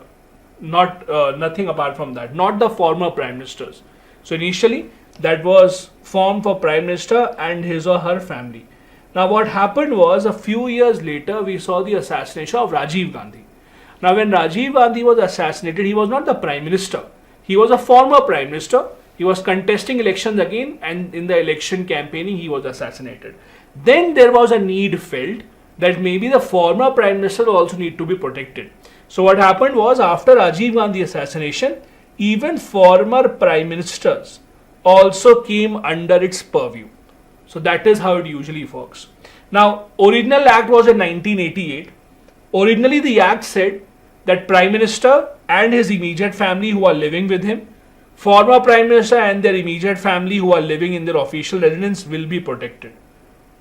Nothing apart from that, not the former Prime Ministers. So initially that was formed for Prime Minister and his or her family. Now what happened was, a few years later we saw the assassination of Rajiv Gandhi. Now when Rajiv Gandhi was assassinated, he was not the Prime Minister. He was a former Prime Minister. He was contesting elections again, and in the election campaigning he was assassinated. Then there was a need felt that maybe the former Prime Minister also need to be protected. So what happened was, after Rajiv Gandhi assassination, even former Prime Ministers also came under its purview. So that is how it usually works. Now, original act was in 1988. Originally the act said that Prime Minister and his immediate family who are living with him, former Prime Minister and their immediate family who are living in their official residence will be protected.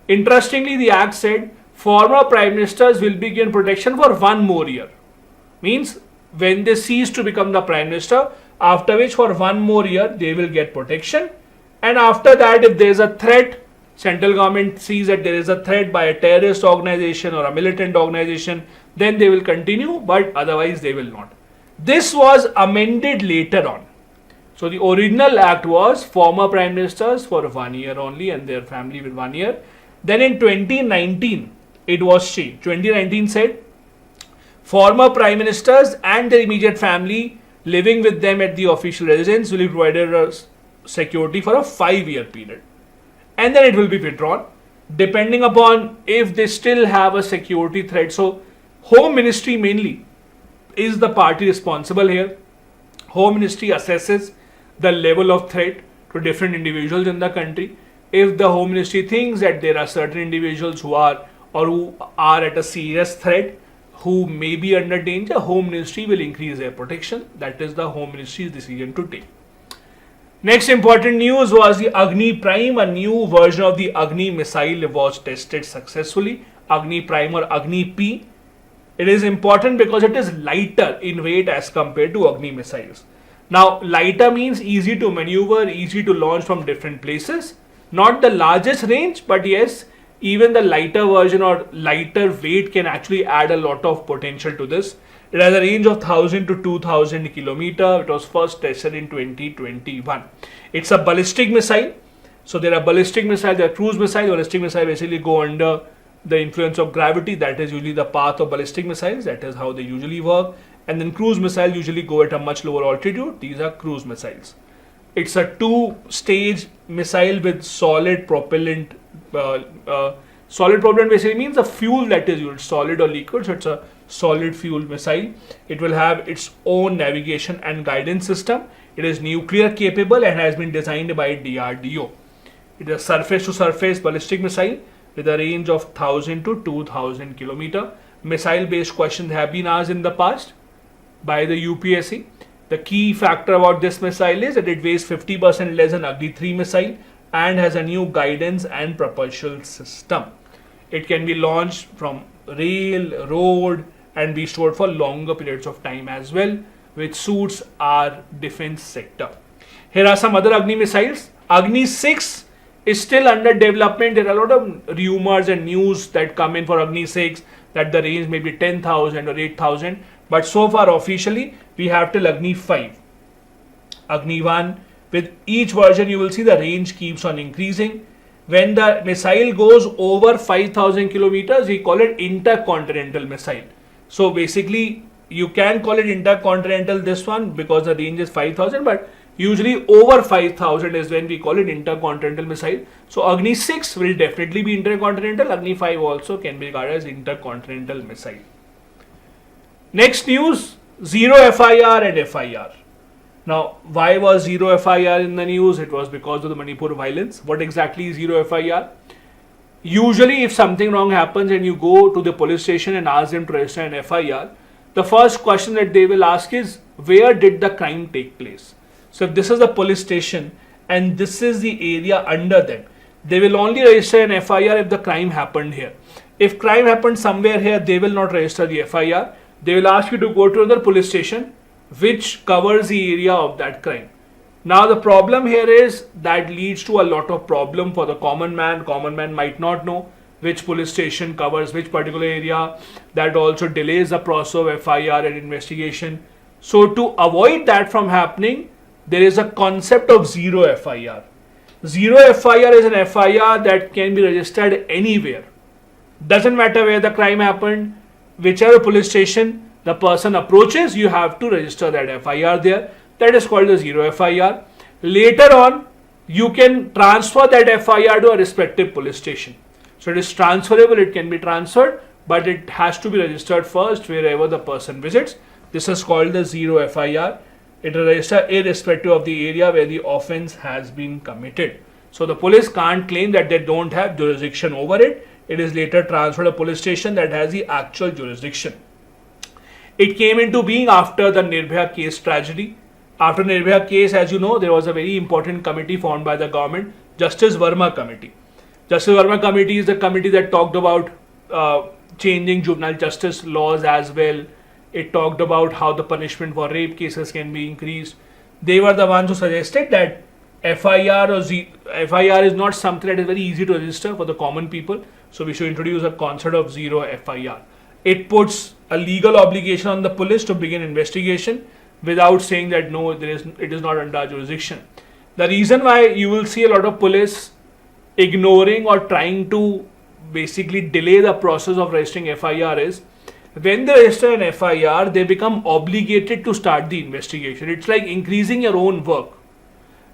Interestingly, the act said former Prime Ministers will be given protection for 1 more year. Means when they cease to become the Prime Minister, after which for 1 more year they will get protection, and after that if there is a threat, central government sees that there is a threat by a terrorist organization or a militant organization, then they will continue, but otherwise they will not. This was amended later on. So the original act was former Prime Ministers for 1 year only and their family with 1 year. Then in 2019 it was changed. 2019 said former Prime Ministers and their immediate family living with them at the official residence will be provided security for a 5-year period. And then it will be withdrawn depending upon if they still have a security threat. So Home Ministry mainly is the party responsible here. Home Ministry assesses the level of threat to different individuals in the country. If the Home Ministry thinks that there are certain individuals who are at a serious threat, who may be under danger, Home Ministry will increase their protection. That is the Home Ministry's decision to take. Next important news was the Agni Prime. A new version of the Agni missile was tested successfully Agni Prime or Agni P. It is important because it is lighter in weight as compared to Agni missiles. Now, lighter means easy to maneuver, easy to launch from different places. Not the largest range, but yes, even the lighter version or lighter weight can actually add a lot of potential to this. It has a range of 1000 to 2000 kilometer. It was first tested in 2021. It's a ballistic missile. So there are ballistic missiles, there are cruise missiles. Ballistic missiles basically go under the influence of gravity. That is usually the path of ballistic missiles. That is how they usually work. And then cruise missiles usually go at a much lower altitude. These are cruise missiles. It's a two-stage missile with solid propellant. Solid propellant basically means the fuel that is used, solid or liquid. So it's a solid fuel missile. It will have its own navigation and guidance system. It is nuclear capable and has been designed by DRDO. It is a surface-to-surface ballistic missile with a range of 1000 to 2000 kilometer. Missile-based questions have been asked in the past by the UPSC. The key factor about this missile is that it weighs 50% less than Agni 3 missile and has a new guidance and propulsion system. It can be launched from rail, road, and be stored for longer periods of time as well, which suits our defense sector. Here are some other Agni missiles. Agni 6 is still under development. There are a lot of rumors and news that come in for Agni 6 that the range may be 10,000 or 8,000. But so far officially, we have till Agni 5. Agni 1, with each version you will see the range keeps on increasing. When the missile goes over 5,000 kilometers, we call it intercontinental missile. So basically, you can call it intercontinental this one because the range is 5,000, but usually over 5,000 is when we call it intercontinental missile. So Agni 6 will definitely be intercontinental. Agni 5 also can be regarded as intercontinental missile. Next news, zero FIR and FIR. Now, why was zero FIR in the news? It was because of the Manipur violence. What exactly is zero FIR? Usually, if something wrong happens and you go to the police station and ask them to register an FIR, the first question that they will ask is, where did the crime take place? So, if this is the police station and this is the area under them, they will only register an FIR if the crime happened here. If crime happened somewhere here, they will not register the FIR. They will ask you to go to another police station which covers the area of that crime. Now the problem here is that leads to a lot of problem for the common man. Common man might not know which police station covers which particular area. That also delays the process of FIR and investigation. So to avoid that from happening, there is a concept of zero FIR. Zero FIR is an FIR that can be registered anywhere. Doesn't matter where the crime happened, whichever police station the person approaches, you have to register that FIR there. That is called the zero FIR. Later on, you can transfer that FIR to a respective police station. So it is transferable, it can be transferred, but it has to be registered first wherever the person visits. This is called the zero FIR. It is registered irrespective of the area where the offence has been committed. So the police can't claim that they don't have jurisdiction over it. It is later transferred to a police station that has the actual jurisdiction. It came into being after the Nirbhaya case tragedy. After Nirbhaya case, as you know, there was a very important committee formed by the government, Justice Verma Committee. Justice Verma Committee is the committee that talked about changing juvenile justice laws as well. It talked about how the punishment for rape cases can be increased. They were the ones who suggested that FIR is not something that is very easy to register for the common people. So we should introduce a concept of zero FIR. It puts a legal obligation on the police to begin investigation without saying that no, it is not under our jurisdiction. The reason why you will see a lot of police ignoring or trying to basically delay the process of registering FIR is when they register an FIR, they become obligated to start the investigation. It's like increasing your own work.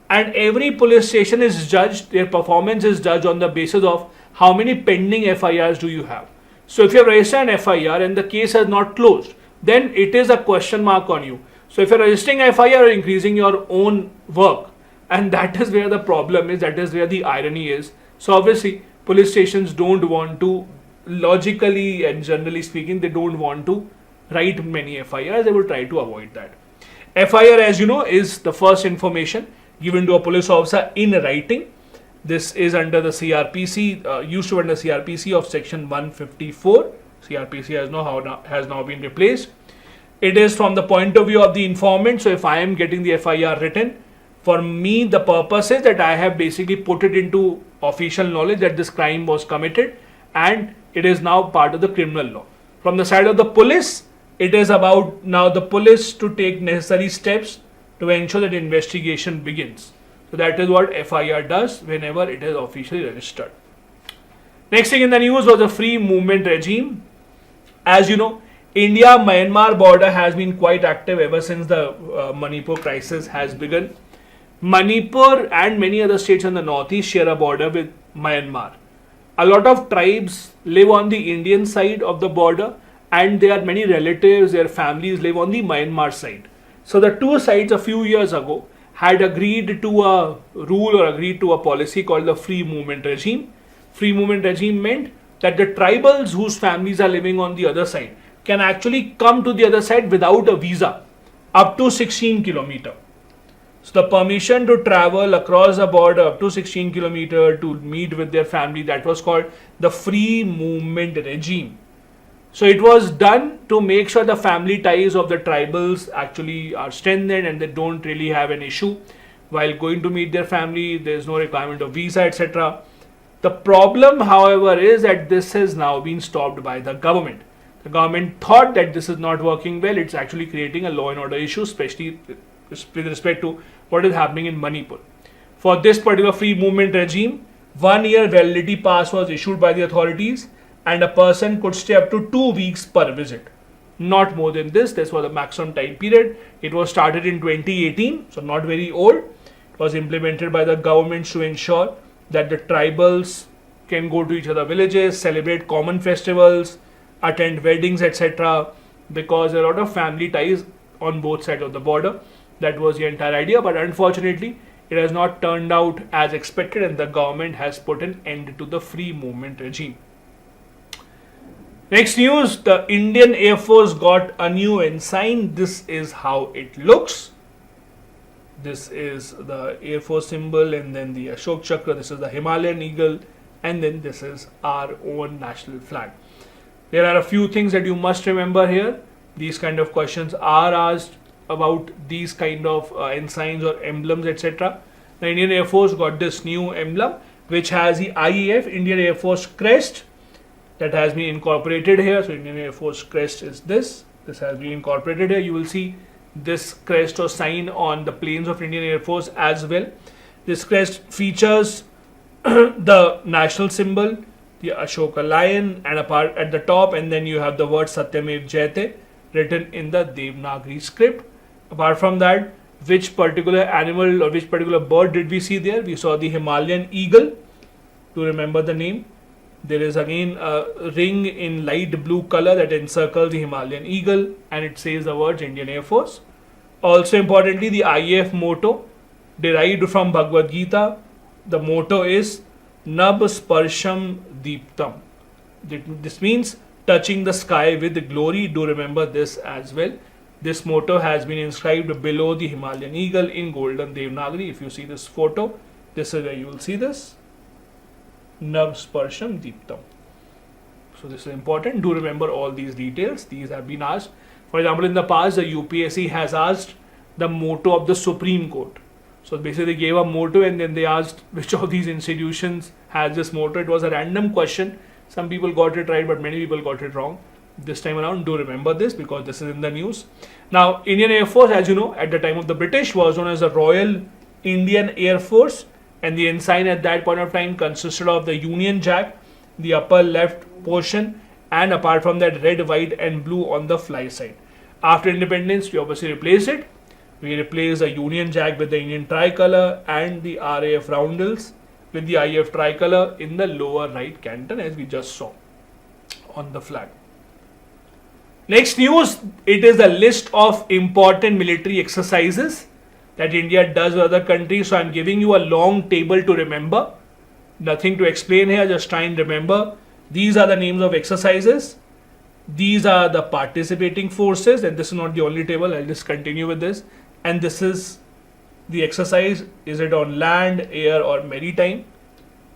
And every police station is judged, their performance is judged on the basis of how many pending FIRs do you have. So if you have registered an FIR and the case has not closed, then it is a question mark on you. So if you are registering FIR, you are increasing your own work. And that is where the problem is, that is where the irony is. So obviously, police stations don't want to, logically and generally speaking, they don't want to write many FIRs, they will try to avoid that. FIR, as you know, is the first information given to a police officer in writing. This is under the CRPC, used to be under CRPC of section 154. CRPC has now been replaced. It is from the point of view of the informant. So if I am getting the FIR written, for me the purpose is that I have basically put it into official knowledge that this crime was committed and it is now part of the criminal law. From the side of the police, it is about now the police to take necessary steps to ensure that investigation begins. So that is what FIR does whenever it is officially registered. Next thing in the news was the free movement regime. As you know, India-Myanmar border has been quite active ever since the Manipur crisis has begun. Manipur and many other states in the northeast share a border with Myanmar. A lot of tribes live on the Indian side of the border and there are many relatives, their families live on the Myanmar side. So the two sides a few years ago had agreed to a rule or agreed to a policy called the free movement regime. Free movement regime meant that the tribals whose families are living on the other side can actually come to the other side without a visa up to 16 kilometers. So the permission to travel across the border up to 16 kilometers to meet with their family, that was called the free movement regime. So it was done to make sure the family ties of the tribals actually are strengthened and they don't really have an issue while going to meet their family. There is no requirement of visa, etc. The problem, however, is that this has now been stopped by the government. The government thought that this is not working well. It's actually creating a law and order issue, especially with respect to what is happening in Manipur. For this particular free movement regime, 1 year validity pass was issued by the authorities and a person could stay up to 2 weeks per visit. Not more than this. This was the maximum time period. It was started in 2018, so not very old. It was implemented by the government to ensure that the tribals can go to each other villages, celebrate common festivals, attend weddings, etc. because there are a lot of family ties on both sides of the border. That was the entire idea, but unfortunately it has not turned out as expected and the government has put an end to the free movement regime. Next news, the Indian Air Force got a new ensign. This is how it looks. This is the Air Force symbol and then the Ashok Chakra. This is the Himalayan eagle and then this is our own national flag. There are a few things that you must remember here. These kind of questions are asked about these kind of ensigns or emblems, etc. The Indian Air Force got this new emblem which has the IAF, Indian Air Force crest, that has been incorporated here. So Indian Air Force crest is this. This has been incorporated here. You will see this crest or sign on the planes of Indian Air Force as well. This crest features the national symbol, the Ashoka lion, and apart at the top, and then you have the word Satyamev Jayate written in the Devanagari script. Apart from that, which particular animal or which particular bird did we see there? We saw the Himalayan eagle. To remember the name, there is again a ring in light blue color that encircles the Himalayan eagle and it says the words Indian Air Force. Also importantly, the IAF motto derived from Bhagavad Gita. The motto is Nab Sparsham Deeptam. This means touching the sky with glory. Do remember this as well. This motto has been inscribed below the Himalayan eagle in golden Devanagari. If you see this photo, this is where you will see this. Nav Sparsham Deeptam. So this is important. Do remember all these details. These have been asked. For example, in the past, the UPSC has asked the motto of the Supreme Court. So basically they gave a motto and then they asked which of these institutions has this motto. It was a random question. Some people got it right, but many people got it wrong. This time around, do remember this because this is in the news. Now, Indian Air Force, as you know, at the time of the British was known as the Royal Indian Air Force. And the ensign at that point of time consisted of the Union Jack, the upper left portion, and apart from that, red, white, and blue on the fly side. After independence, we obviously replaced it. We replaced the Union Jack with the Indian tricolor and the RAF roundels with the IF tricolor in the lower right canton, as we just saw on the flag. Next news, it is a list of important military exercises that India does with other countries. So I'm giving you a long table to remember. Nothing to explain here, just try and remember. These are the names of exercises. These are the participating forces, and this is not the only table. I'll just continue with this. And this is the exercise. Is it on land, air, or maritime?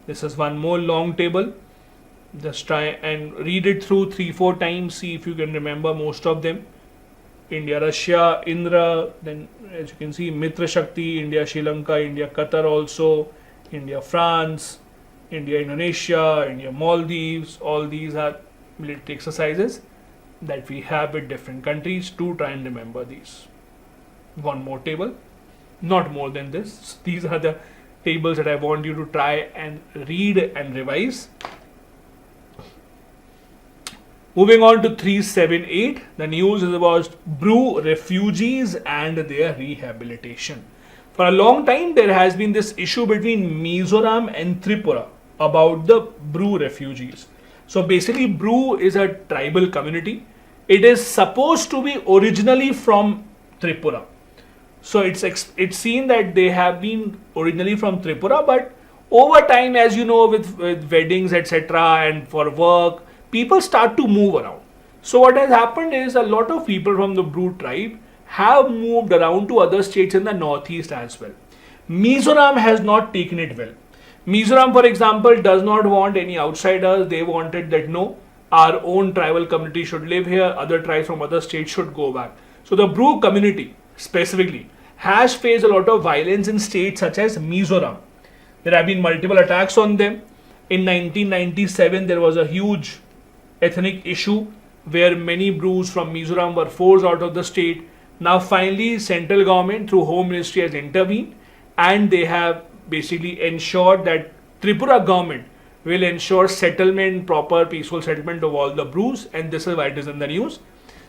This is one more long table. Just try and read it through 3-4 times. See if you can remember most of them. India, Russia, Indra. Then as you can see, Mitra Shakti, India, Sri Lanka, India, Qatar also, India, France, India, Indonesia, India, Maldives. All these are military exercises that we have with different countries. To try and remember these. One more table. Not more than this. These are the tables that I want you to try and read and revise. Moving on to 378, the news is about Bru refugees and their rehabilitation. For a long time, there has been this issue between Mizoram and Tripura about the Bru refugees. So basically, Bru is a tribal community. It is supposed to be originally from Tripura. So it's seen that they have been originally from Tripura, but over time, as you know, with weddings, etc., and for work, people start to move around. So what has happened is a lot of people from the Bru tribe have moved around to other states in the northeast as well. Mizoram has not taken it well. Mizoram, for example, does not want any outsiders. They wanted that no, our own tribal community should live here. Other tribes from other states should go back. So the Bru community specifically has faced a lot of violence in states such as Mizoram. There have been multiple attacks on them. In 1997, there was a huge ethnic issue where many Brus from Mizoram were forced out of the state. Now finally central government through Home Ministry has intervened and they have basically ensured that Tripura government will ensure settlement, proper peaceful settlement of all the Brus, and this is why it is in the news.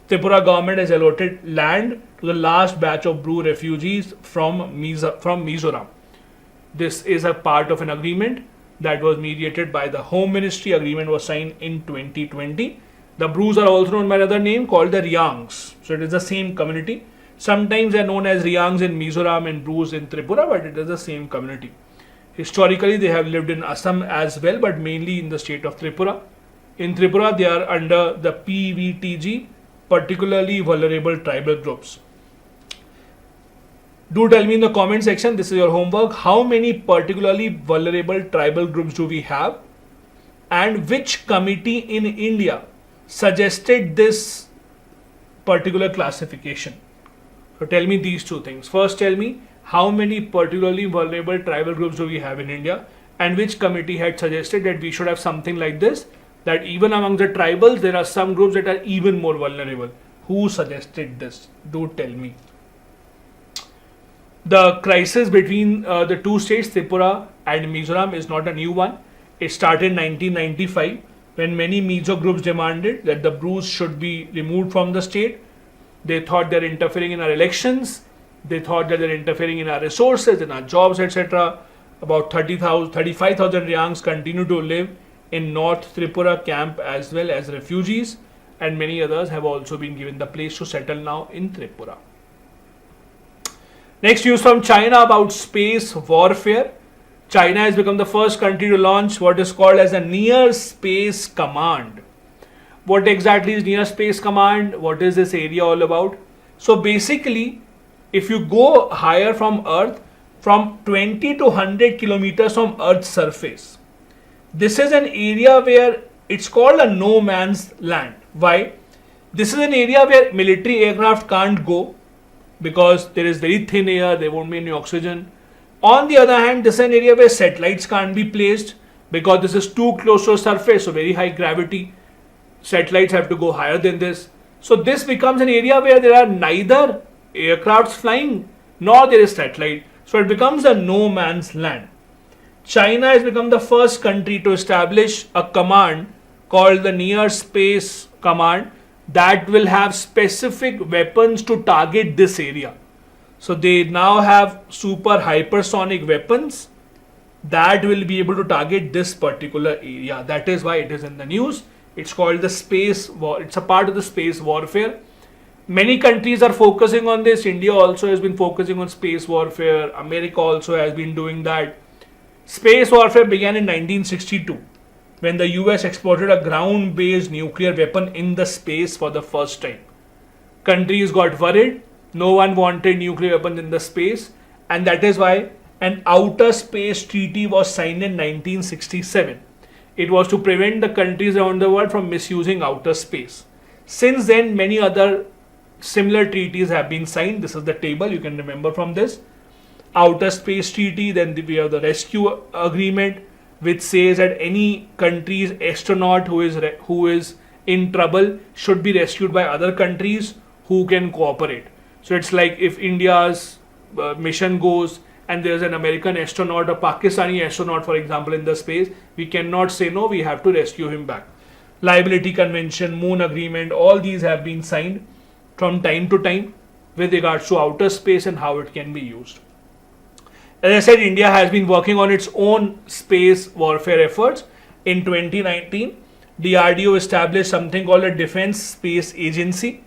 Tripura government has allotted land to the last batch of Bru refugees from Mizoram. This is a part of an agreement that was mediated by the Home Ministry. Agreement was signed in 2020. The Brus are also known by another name called the Riangs. So it is the same community. Sometimes they are known as Riangs in Mizoram and Brus in Tripura, but it is the same community. Historically, they have lived in Assam as well, but mainly in the state of Tripura. In Tripura, they are under the PVTG, particularly vulnerable tribal groups. Do tell me in the comment section, this is your homework, how many particularly vulnerable tribal groups do we have and which committee in India suggested this particular classification. So tell me these two things. First, tell me how many particularly vulnerable tribal groups do we have in India and which committee had suggested that we should have something like this, that even among the tribals there are some groups that are even more vulnerable. Who suggested this? Do tell me. The crisis between the two states, Tripura and Mizoram, is not a new one. It started in 1995 when many Mizo groups demanded that the Brus should be removed from the state. They thought they're interfering in our elections. They thought that they're interfering in our resources, in our jobs, etc. About 35,000 Riangs continue to live in North Tripura camp as well as refugees, and many others have also been given the place to settle now in Tripura. Next news from China about space warfare. China has become the first country to launch what is called as a Near Space Command. What exactly is Near Space Command? What is this area all about? So basically, if you go higher from Earth, from 20 to 100 kilometers from Earth's surface, this is an area where it's called a no man's land. Why? This is an area where military aircraft can't go because there is very thin air, there won't be any oxygen. On the other hand, this is an area where satellites can't be placed because this is too close to the surface, so very high gravity. Satellites have to go higher than this. So this becomes an area where there are neither aircrafts flying nor there is satellite. So it becomes a no man's land. China has become the first country to establish a command called the Near Space Command that will have specific weapons to target this area. So they now have super hypersonic weapons that will be able to target this particular area. That is why it is in the news. It's called the space war. It's a part of the space warfare. Many countries are focusing on this. India also has been focusing on space warfare. America also has been doing that. Space warfare began in 1962 when the US exported a ground-based nuclear weapon in the space for the first time. Countries got worried. No one wanted nuclear weapons in the space, and that is why An outer space treaty was signed in 1967. It was to prevent the countries around the world from misusing outer space. Since then, many other similar treaties have been signed. This is the table you can remember from this. Outer space treaty, then we have the rescue agreement, which says that any country's astronaut who is in trouble should be rescued by other countries who can cooperate. So it's like if India's mission goes and there's an American astronaut or Pakistani astronaut, for example, in the space, we cannot say no, we have to rescue him back. Liability Convention, Moon Agreement, all these have been signed from time to time with regards to outer space and how it can be used. As I said, India has been working on its own space warfare efforts. In 2019, DRDO established something called a Defense Space Agency.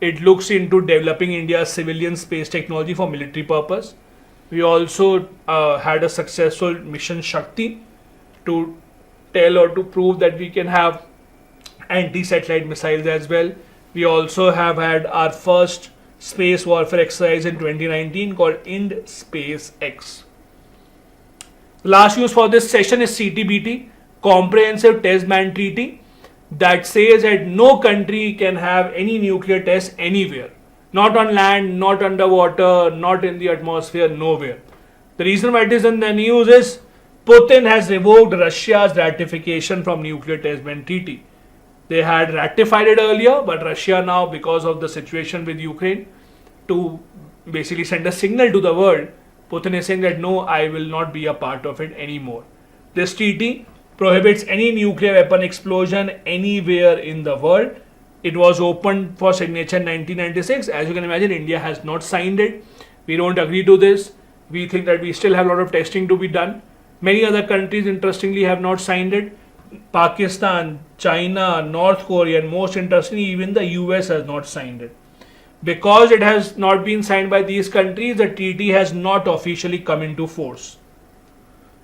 It looks into developing India's civilian space technology for military purpose. We also had a successful mission SHRESHTA to tell or to prove that we can have anti-satellite missiles as well. We also have had our first space warfare exercise in 2019 called IND-SpaceX. The last news for this session is CTBT, Comprehensive Test Ban Treaty, that says that no country can have any nuclear tests anywhere. Not on land, not underwater, not in the atmosphere, nowhere. The reason why it is in the news is Putin has revoked Russia's ratification from Nuclear Test Ban Treaty. They had ratified it earlier, but Russia now, because of the situation with Ukraine, to basically send a signal to the world, Putin is saying that no, I will not be a part of it anymore. This treaty prohibits any nuclear weapon explosion anywhere in the world. It was opened for signature in 1996. As you can imagine, India has not signed it. We don't agree to this. We think that we still have a lot of testing to be done. Many other countries, interestingly, have not signed it. Pakistan, China, North Korea, and most interestingly, even the US has not signed it. Because it has not been signed by these countries, the treaty has not officially come into force.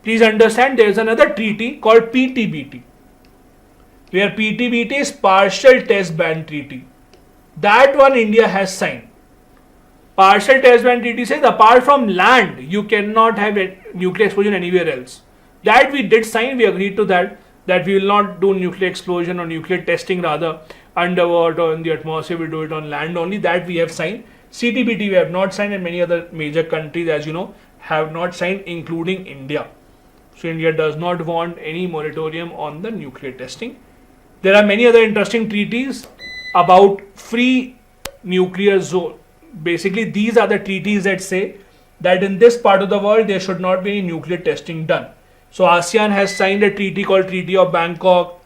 Please understand, there is another treaty called PTBT, where PTBT is Partial Test Ban Treaty. That one India has signed. Partial Test Ban Treaty says apart from land, you cannot have a nuclear explosion anywhere else. That we did sign, we agreed to that we will not do nuclear explosion or nuclear testing rather underwater or in the atmosphere, we do it on land only. That we have signed. CTBT we have not signed, and many other major countries, as you know, have not signed, including India. So India does not want any moratorium on the nuclear testing. There are many other interesting treaties about free nuclear zone. Basically, these are the treaties that say that in this part of the world there should not be any nuclear testing done. So ASEAN has signed a treaty called Treaty of Bangkok.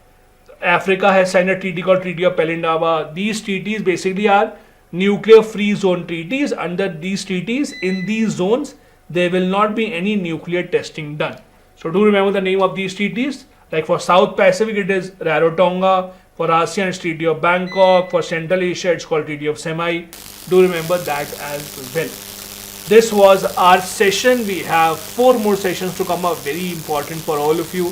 Africa has signed a treaty called Treaty of Pelindaba. These treaties basically are nuclear free zone treaties. Under these treaties, in these zones, there will not be any nuclear testing done. So do remember the name of these treaties. Like for South Pacific, it is Rarotonga. For ASEAN, it's Treaty of Bangkok. For Central Asia, it's called Treaty of Semai. Do remember that as well. This was our session. We have 4 more sessions to come up, very important for all of you.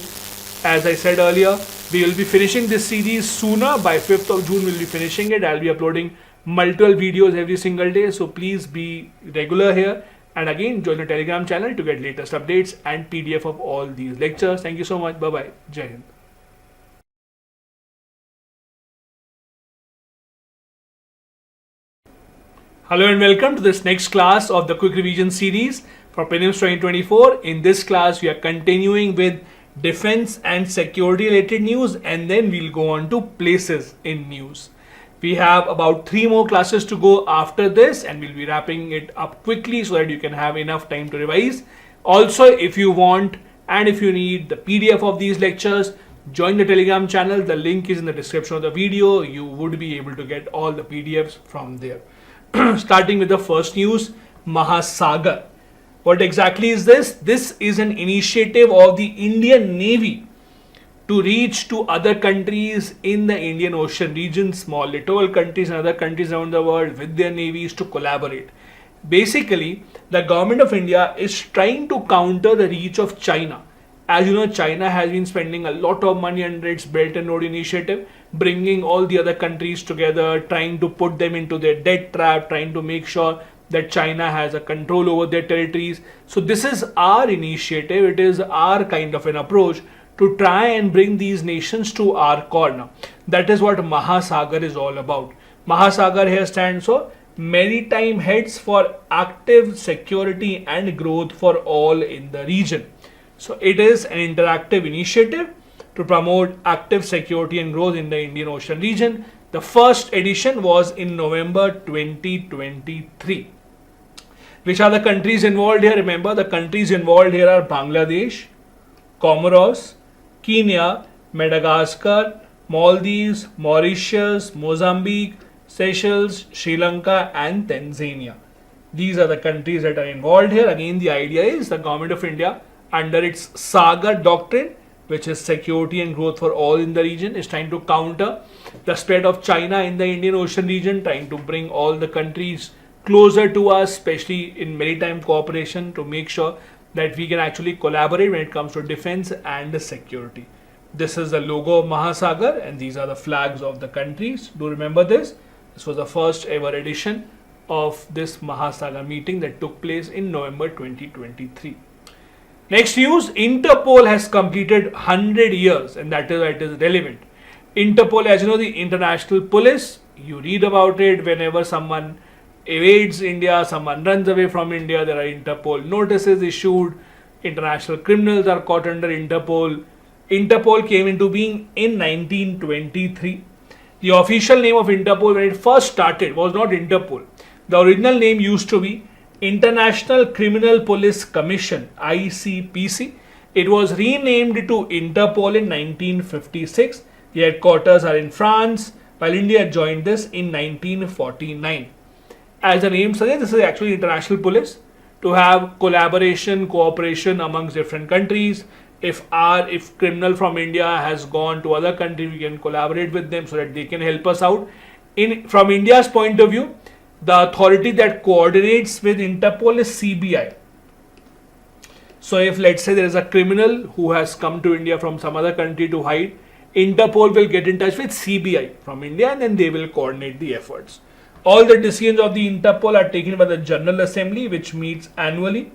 As I said earlier, we will be finishing this series sooner. By 5th of June, we'll be finishing it. I'll be uploading multiple videos every single day. So please be regular here. And again, join the Telegram channel to get latest updates and PDF of all these lectures. Thank you so much. Bye-bye. Jai Hind. Hello and welcome to this next class of the Quick Revision Series for Prelims 2024. In this class, we are continuing with defense and security related news, and then we'll go on to places in news. We have about 3 more classes to go after this, and we'll be wrapping it up quickly so that you can have enough time to revise. Also, if you want and if you need the PDF of these lectures, join the Telegram channel. The link is in the description of the video. You would be able to get all the PDFs from there. Starting with the first news, Mahasagar. What exactly is this? This is an initiative of the Indian Navy to reach to other countries in the Indian Ocean region, small littoral countries and other countries around the world with their navies to collaborate. Basically, the government of India is trying to counter the reach of China. As you know, China has been spending a lot of money under its Belt and Road Initiative, bringing all the other countries together, trying to put them into their debt trap, trying to make sure that China has a control over their territories. So this is our initiative. It is our kind of an approach to try and bring these nations to our corner. That is what Mahasagar is all about. Mahasagar here stands for Maritime Heads for Active Security and Growth for All in the region. So it is an interactive initiative to promote active security and growth in the Indian Ocean region. The first edition was in November 2023. Which are the countries involved here? Remember, the countries involved here are Bangladesh, Comoros, Kenya, Madagascar, Maldives, Mauritius, Mozambique, Seychelles, Sri Lanka and Tanzania. These are the countries that are involved here. Again, the idea is the Government of India, under its Sagar doctrine, which is security and growth for all in the region, is trying to counter the spread of China in the Indian Ocean region, trying to bring all the countries closer to us, especially in maritime cooperation, to make sure that we can actually collaborate when it comes to defense and security. This is the logo of Mahasagar and these are the flags of the countries. Do remember this. This was the first ever edition of this Mahasagar meeting that took place in November 2023. Next news, Interpol has completed 100 years and that is why it is relevant. Interpol, as you know, the international police, you read about it whenever someone evades India, someone runs away from India, there are Interpol notices issued, international criminals are caught under Interpol. Interpol came into being in 1923. The official name of Interpol when it first started was not Interpol. The original name used to be International Criminal Police Commission, ICPC. It was renamed to Interpol in 1956. The headquarters are in France, while India joined this in 1949. As the name suggests, this is actually international police to have collaboration, cooperation amongst different countries. If criminal from India has gone to other country, we can collaborate with them so that they can help us out. From India's point of view, the authority that coordinates with Interpol is CBI. So if let's say there is a criminal who has come to India from some other country to hide, Interpol will get in touch with CBI from India and then they will coordinate the efforts. All the decisions of the Interpol are taken by the General Assembly, which meets annually.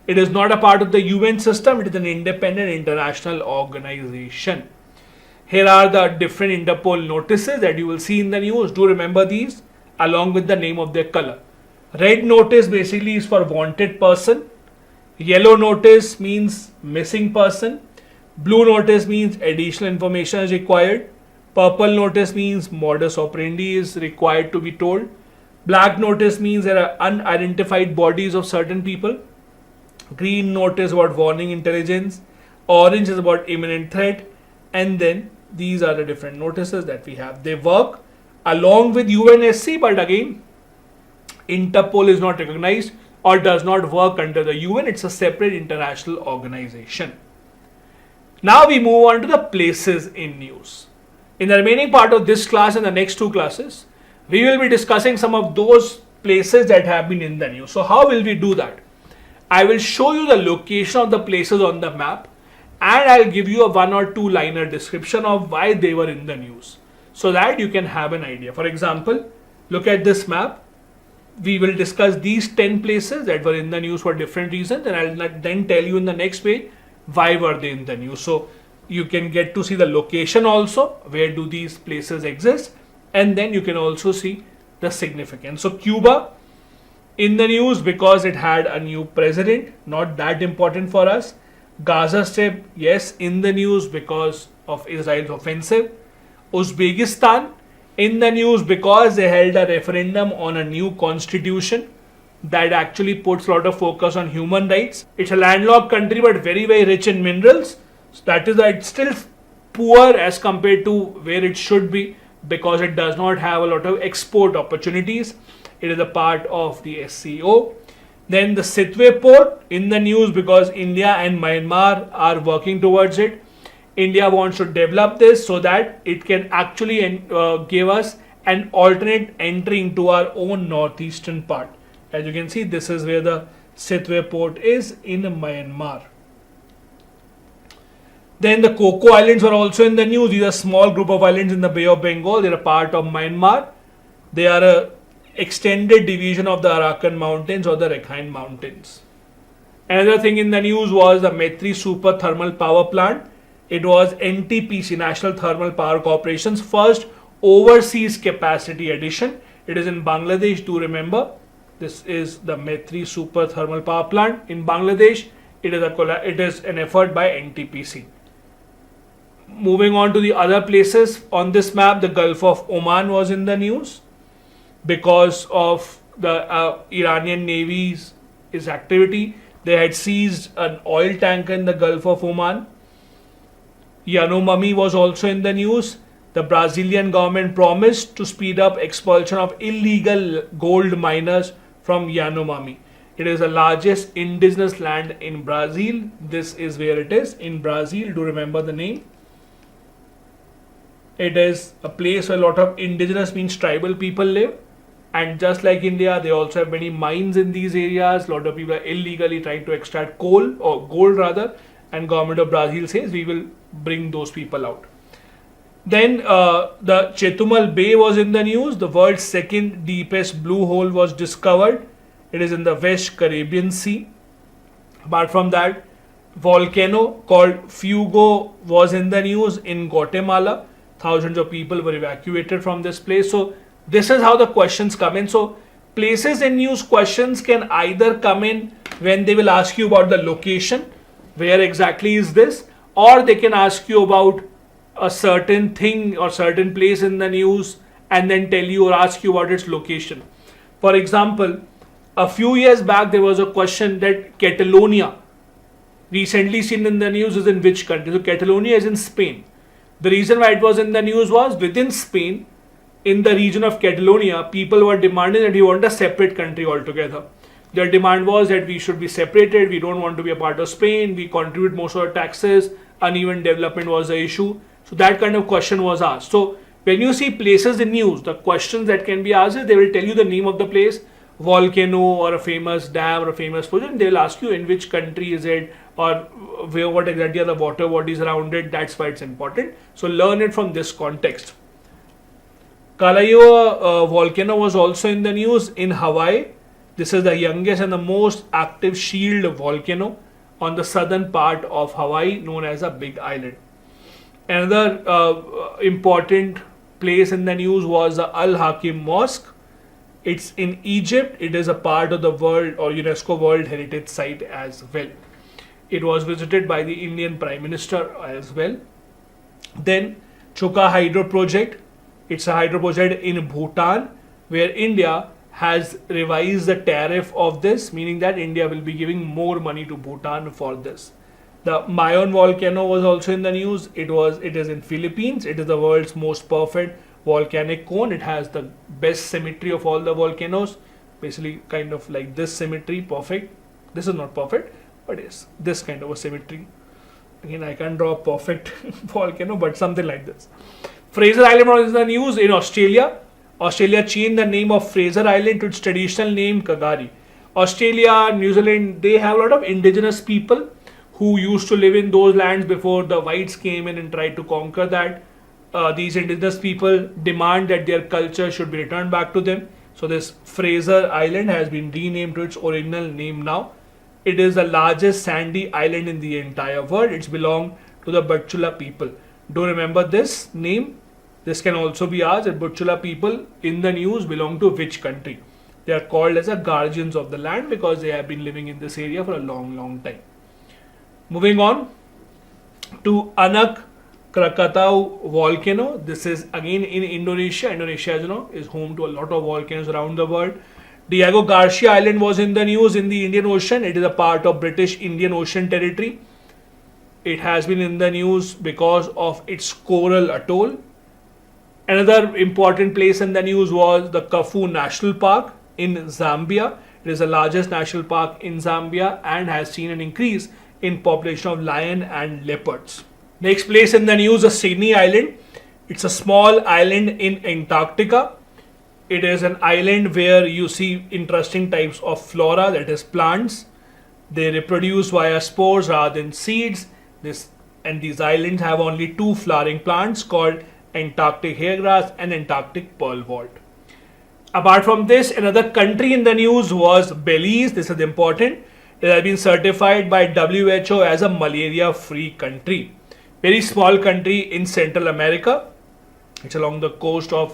It is not a part of the UN system, it is an independent international organization. Here are the different Interpol notices that you will see in the news. Do remember these along with the name of their color. Red notice basically is for wanted person. Yellow notice means missing person. Blue notice means additional information is required. Purple notice means modus operandi is required to be told. Black notice means there are unidentified bodies of certain people. Green notice about warning intelligence. Orange is about imminent threat. And then these are the different notices that we have. They work along with UNSC, but again, Interpol is not recognized or does not work under the UN. It's a separate international organization. Now we move on to the places in news. In the remaining part of this class and the next two classes, we will be discussing some of those places that have been in the news. So how will we do that? I will show you the location of the places on the map and I'll give you a 1 or 2 liner description of why they were in the news so that you can have an idea. For example, look at this map. We will discuss these 10 places that were in the news for different reasons and I'll then tell you in the next page why were they in the news. So you can get to see the location also, where do these places exist, and then you can also see the significance. So Cuba in the news because it had a new president, not that important for us. Gaza Strip, yes, in the news because of Israel's offensive. Uzbekistan in the news because they held a referendum on a new constitution that actually puts a lot of focus on human rights. It's a landlocked country but very, very rich in minerals. So that is why it's still poor as compared to where it should be because it does not have a lot of export opportunities. It is a part of the SCO. Then the Sitwe port in the news because India and Myanmar are working towards it. India wants to develop this so that it can actually give us an alternate entry into our own northeastern part. As you can see, this is where the Sitwe port is in Myanmar. Then the Coco Islands were also in the news. These are a small group of islands in the Bay of Bengal. They are a part of Myanmar. They are extended division of the Arakan Mountains or the Rakhine Mountains. Another thing in the news was the Metri Super Thermal Power Plant. It was NTPC, National Thermal Power Corporation's first overseas capacity addition. It is in Bangladesh, do remember. This is the Metri Super Thermal Power Plant in Bangladesh. It is an effort by NTPC. Moving on to the other places on this map, the Gulf of Oman was in the news because of the Iranian Navy's activity. They had seized an oil tanker in the Gulf of Oman. Yanomami was also in the news. The Brazilian government promised to speed up expulsion of illegal gold miners from Yanomami. It is the largest indigenous land in Brazil. This is where it is, in Brazil. Do remember the name. It is a place where a lot of indigenous, means tribal people live. And just like India, they also have many mines in these areas. A lot of people are illegally trying to extract coal or gold rather. And government of Brazil says we will bring those people out. Then the Chetumal Bay was in the news. The world's second deepest blue hole was discovered. It is in the West Caribbean Sea. Apart from that, volcano called Fuego was in the news in Guatemala. Thousands of people were evacuated from this place. So this is how the questions come in. So places in news questions can either come in when they will ask you about the location, where exactly is this, or they can ask you about a certain thing or certain place in the news and then tell you or ask you about its location. For example, a few years back there was a question that Catalonia, recently seen in the news, is in which country? So Catalonia is in Spain. The reason why it was in the news was within Spain, in the region of Catalonia, people were demanding that we want a separate country altogether. Their demand was that we should be separated, we don't want to be a part of Spain, we contribute most of our taxes, uneven development was the issue. So that kind of question was asked. So when you see places in news, the questions that can be asked is they will tell you the name of the place, volcano or a famous dam or a famous project, and they will ask you in which country is it or where, what exactly are the water bodies around it. That's why it's important. So learn it from this context. Kalaeua volcano was also in the news in Hawaii. This is the youngest and the most active shield volcano on the southern part of Hawaii, known as a Big Island. Another important place in the news was the Al-Hakim Mosque. It's in Egypt. It is a part of the World or UNESCO World Heritage Site as well. It was visited by the Indian Prime Minister as well. Then Chuka Hydro Project. It's a hydro project in Bhutan where India has revised the tariff of this, meaning that India will be giving more money to Bhutan for this. The Mayon volcano was also in the news. It is in Philippines. It is the world's most perfect volcanic cone. It has the best symmetry of all the volcanoes. Basically kind of like this symmetry, perfect. This is not perfect, but yes, this kind of a symmetry. Again, I can't draw a perfect volcano, but something like this. Fraser Island was in the news in Australia. Australia changed the name of Fraser Island to its traditional name Kagari. Australia, New Zealand, they have a lot of indigenous people who used to live in those lands before the whites came in and tried to conquer that. These indigenous people demand that their culture should be returned back to them. So this Fraser Island has been renamed to its original name now. It is the largest sandy island in the entire world. It's belonged to the Butchula people. Do remember this name? This can also be asked that Butchula people in the news belong to which country? They are called as the guardians of the land because they have been living in this area for a long time. Moving on to Anak Krakatau volcano. This is again in Indonesia. Indonesia, as you know, is home to a lot of volcanoes around the world. Diego Garcia Island was in the news in the Indian Ocean. It is a part of British Indian Ocean Territory. It has been in the news because of its coral atoll. Another important place in the news was the Kafu National Park in Zambia. It is the largest national park in Zambia and has seen an increase in population of lion and leopards. Next place in the news is Sydney Island. It's a small island in Antarctica. It is an island where you see interesting types of flora, that is plants. They reproduce via spores rather than seeds. These islands have only two flowering plants called Antarctic hairgrass and Antarctic pearl wort. Apart from this, another country in the news was Belize. This is important. It has been certified by WHO as a malaria-free country. Very small country in Central America. It's along the coast of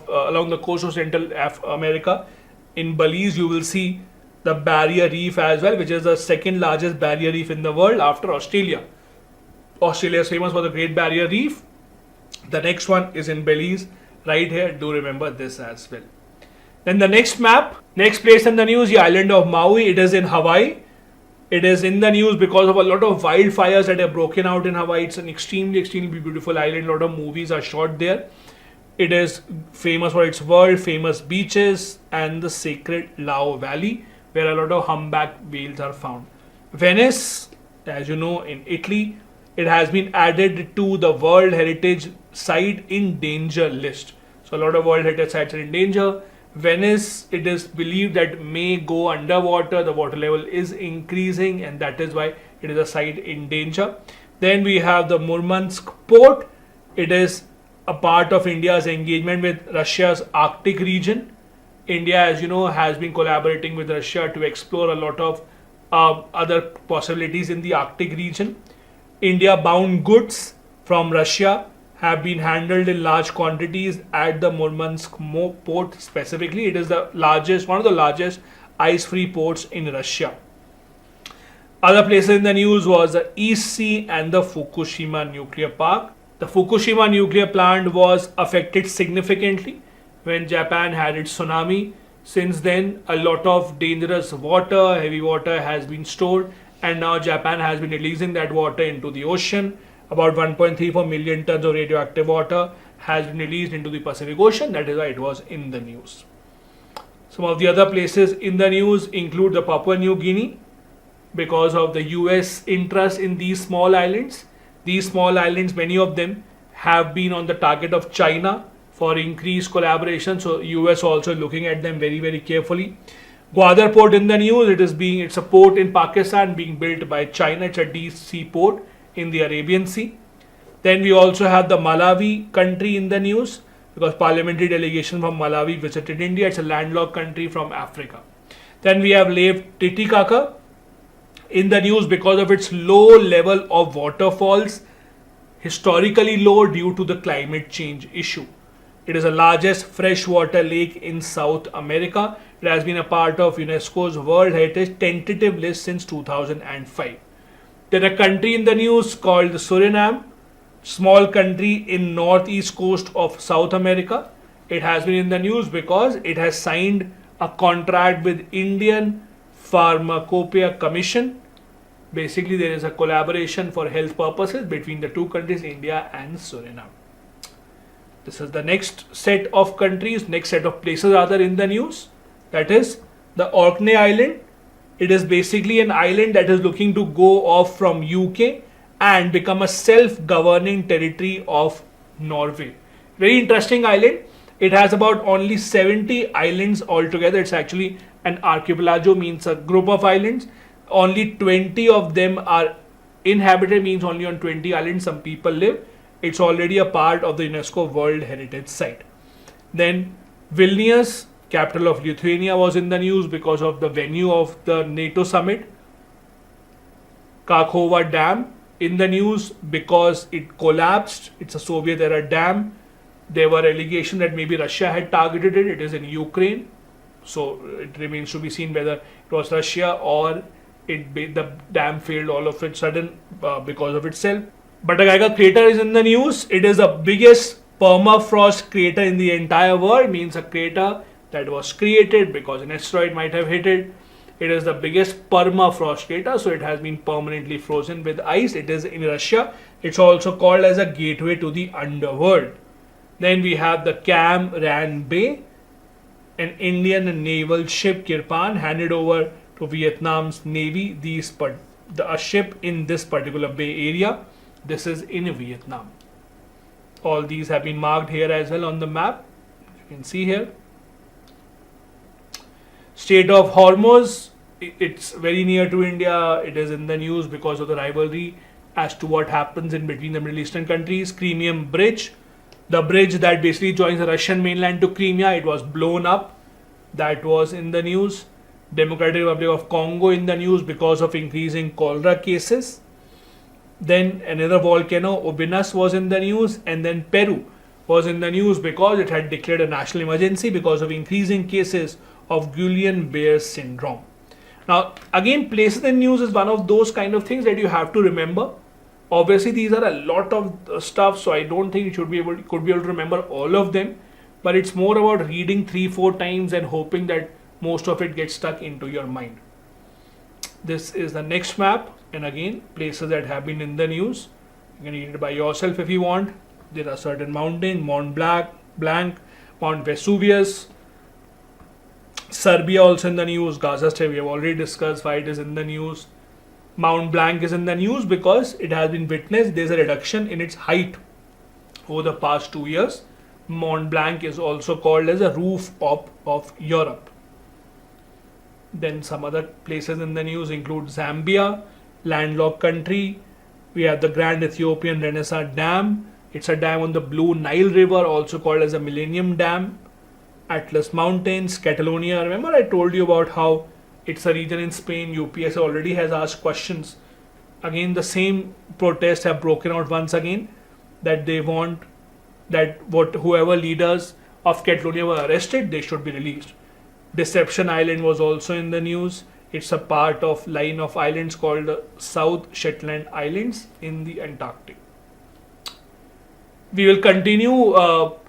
Central America. In Belize, you will see the barrier reef as well, which is the second largest barrier reef in the world after Australia. Australia is famous for the Great Barrier Reef. The next one is in Belize, right here. Do remember this as well. Then the next map, next place in the news, the island of Maui. It is in Hawaii. It is in the news because of a lot of wildfires that have broken out in Hawaii. It's an extremely beautiful island. A lot of movies are shot there. It is famous for its world famous beaches and the sacred Lao Valley, where a lot of humpback whales are found. Venice, as you know, in Italy, it has been added to the World Heritage Site in Danger list. So a lot of World Heritage Sites are in danger. Venice, it is believed that may go underwater. The water level is increasing, and that is why it is a site in danger. Then we have the Murmansk port. It is a part of India's engagement with Russia's Arctic region. India, as you know, has been collaborating with Russia to explore a lot of other possibilities in the Arctic region. India-bound goods from Russia have been handled in large quantities at the Murmansk port specifically. It is one of the largest ice-free ports in Russia. Other places in the news was the East Sea and the Fukushima nuclear park. The Fukushima nuclear plant was affected significantly when Japan had its tsunami. Since then, a lot of dangerous water, heavy water has been stored, and now Japan has been releasing that water into the ocean. About 1.34 million tons of radioactive water has been released into the Pacific Ocean. That is why it was in the news. Some of the other places in the news include the Papua New Guinea, because of the US interest in these small islands. These small islands, many of them have been on the target of China for increased collaboration. So US also looking at them very carefully. Gwadar port in the news. It's a port in Pakistan being built by China. It's a deep sea port in the Arabian Sea. Then we also have the Malawi country in the news, because parliamentary delegation from Malawi visited India. It's a landlocked country from Africa. Then we have Lake Titicaca in the news because of its low level of waterfalls, historically low due to the climate change issue. It is the largest freshwater lake in South America. It has been a part of UNESCO's World Heritage tentative list since 2005. Then a country in the news called Suriname, small country in northeast coast of South America. It has been in the news because it has signed a contract with Indian Pharmacopoeia Commission. Basically, there is a collaboration for health purposes between the two countries, India and Suriname. This is the next set of countries, next set of places are there in the news. That is the Orkney Island. It is basically an island that is looking to go off from UK and become a self-governing territory of Norway. Very interesting island. It has about only 70 islands altogether. It's actually an archipelago, means a group of islands. Only 20 of them are inhabited, means only on 20 islands some people live. It's already a part of the UNESCO World Heritage Site. Then Vilnius, capital of Lithuania, was in the news because of the venue of the NATO summit. Kakhovka Dam in the news because it collapsed. It's a Soviet era dam. There were allegations that maybe Russia had targeted it. It is in Ukraine. So it remains to be seen whether it was Russia or the dam failed all of a sudden because of itself. Batagaiga crater is in the news. It is the biggest permafrost crater in the entire world, means a crater that was created because an asteroid might have hit it. It is the biggest permafrost crater, so it has been permanently frozen with ice. It is in Russia. It's also called as a gateway to the underworld. Then we have the Cam Ranh Bay, an Indian naval ship Kirpan handed over to Vietnam's navy. A ship in this particular bay area. This is in Vietnam. All these have been marked here as well on the map. You can see here. Strait of Hormuz, it's very near to India. It is in the news because of the rivalry as to what happens in between the Middle Eastern countries. Crimean Bridge, the bridge that basically joins the Russian mainland to Crimea, it was blown up that was in the news. Democratic Republic of Congo in the news because of increasing cholera cases. Then another volcano, Obinas, was in the news, and then Peru was in the news because it had declared a national emergency because of increasing cases of Guillain-Barré syndrome. Now, again, places in news is one of those kind of things that you have to remember. Obviously, these are a lot of stuff, so I don't think you could be able to remember all of them. But it's more about reading 3-4 times and hoping that most of it gets stuck into your mind. This is the next map, and again, places that have been in the news. You can read it by yourself if you want. There are certain mountains: Mont Blanc, Mount Vesuvius. Serbia also in the news. Gaza Strip, we have already discussed why it is in the news. Mount Blanc is in the news because it has been witnessed there's a reduction in its height over the past 2 years. Mont Blanc is also called as a roof of Europe. Then some other places in the news include Zambia, landlocked country. We have the Grand Ethiopian Renaissance Dam. It's a dam on the Blue Nile River, also called as a Millennium Dam. Atlas Mountains, Catalonia. Remember I told you about how it's a region in Spain. UPSC already has asked questions. Again, the same protests have broken out once again, that they want that whoever leaders of Catalonia were arrested, they should be released. Deception Island was also in the news. It's a part of line of islands called South Shetland Islands in the Antarctic. We will continue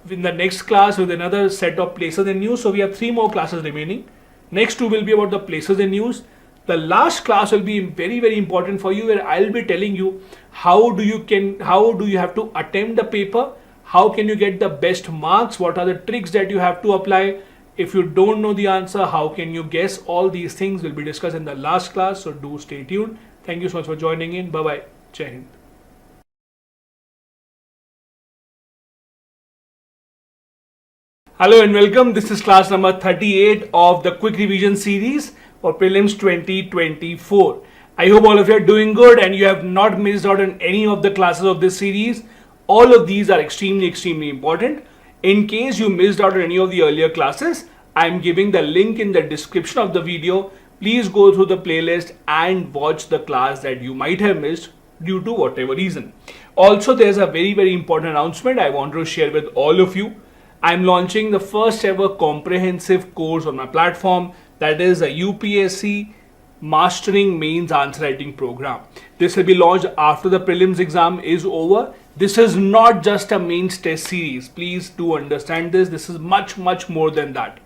in the next class with another set of places in news. So we have 3 more classes remaining. Next 2 will be about the places in news. The last class will be very, very important for you, where I'll be telling you how do you have to attempt the paper, how can you get the best marks, what are the tricks that you have to apply. If you don't know the answer, how can you guess? All these things will be discussed in the last class, so do stay tuned. Thank you so much for joining in. Bye-bye. Jai Hind. Hello and welcome. This is class number 38 of the Quick Revision Series for Prelims 2024. I hope all of you are doing good and you have not missed out on any of the classes of this series. All of these are extremely, extremely important. In case you missed out on any of the earlier classes, I am giving the link in the description of the video. Please go through the playlist and watch the class that you might have missed due to whatever reason. Also, there's a very, very important announcement I want to share with all of you. I'm launching the first ever comprehensive course on my platform, that is a UPSC Mastering Mains Answer Writing Program. This will be launched after the prelims exam is over. This is not just a mains test series. Please do understand this. This is much, much more than that.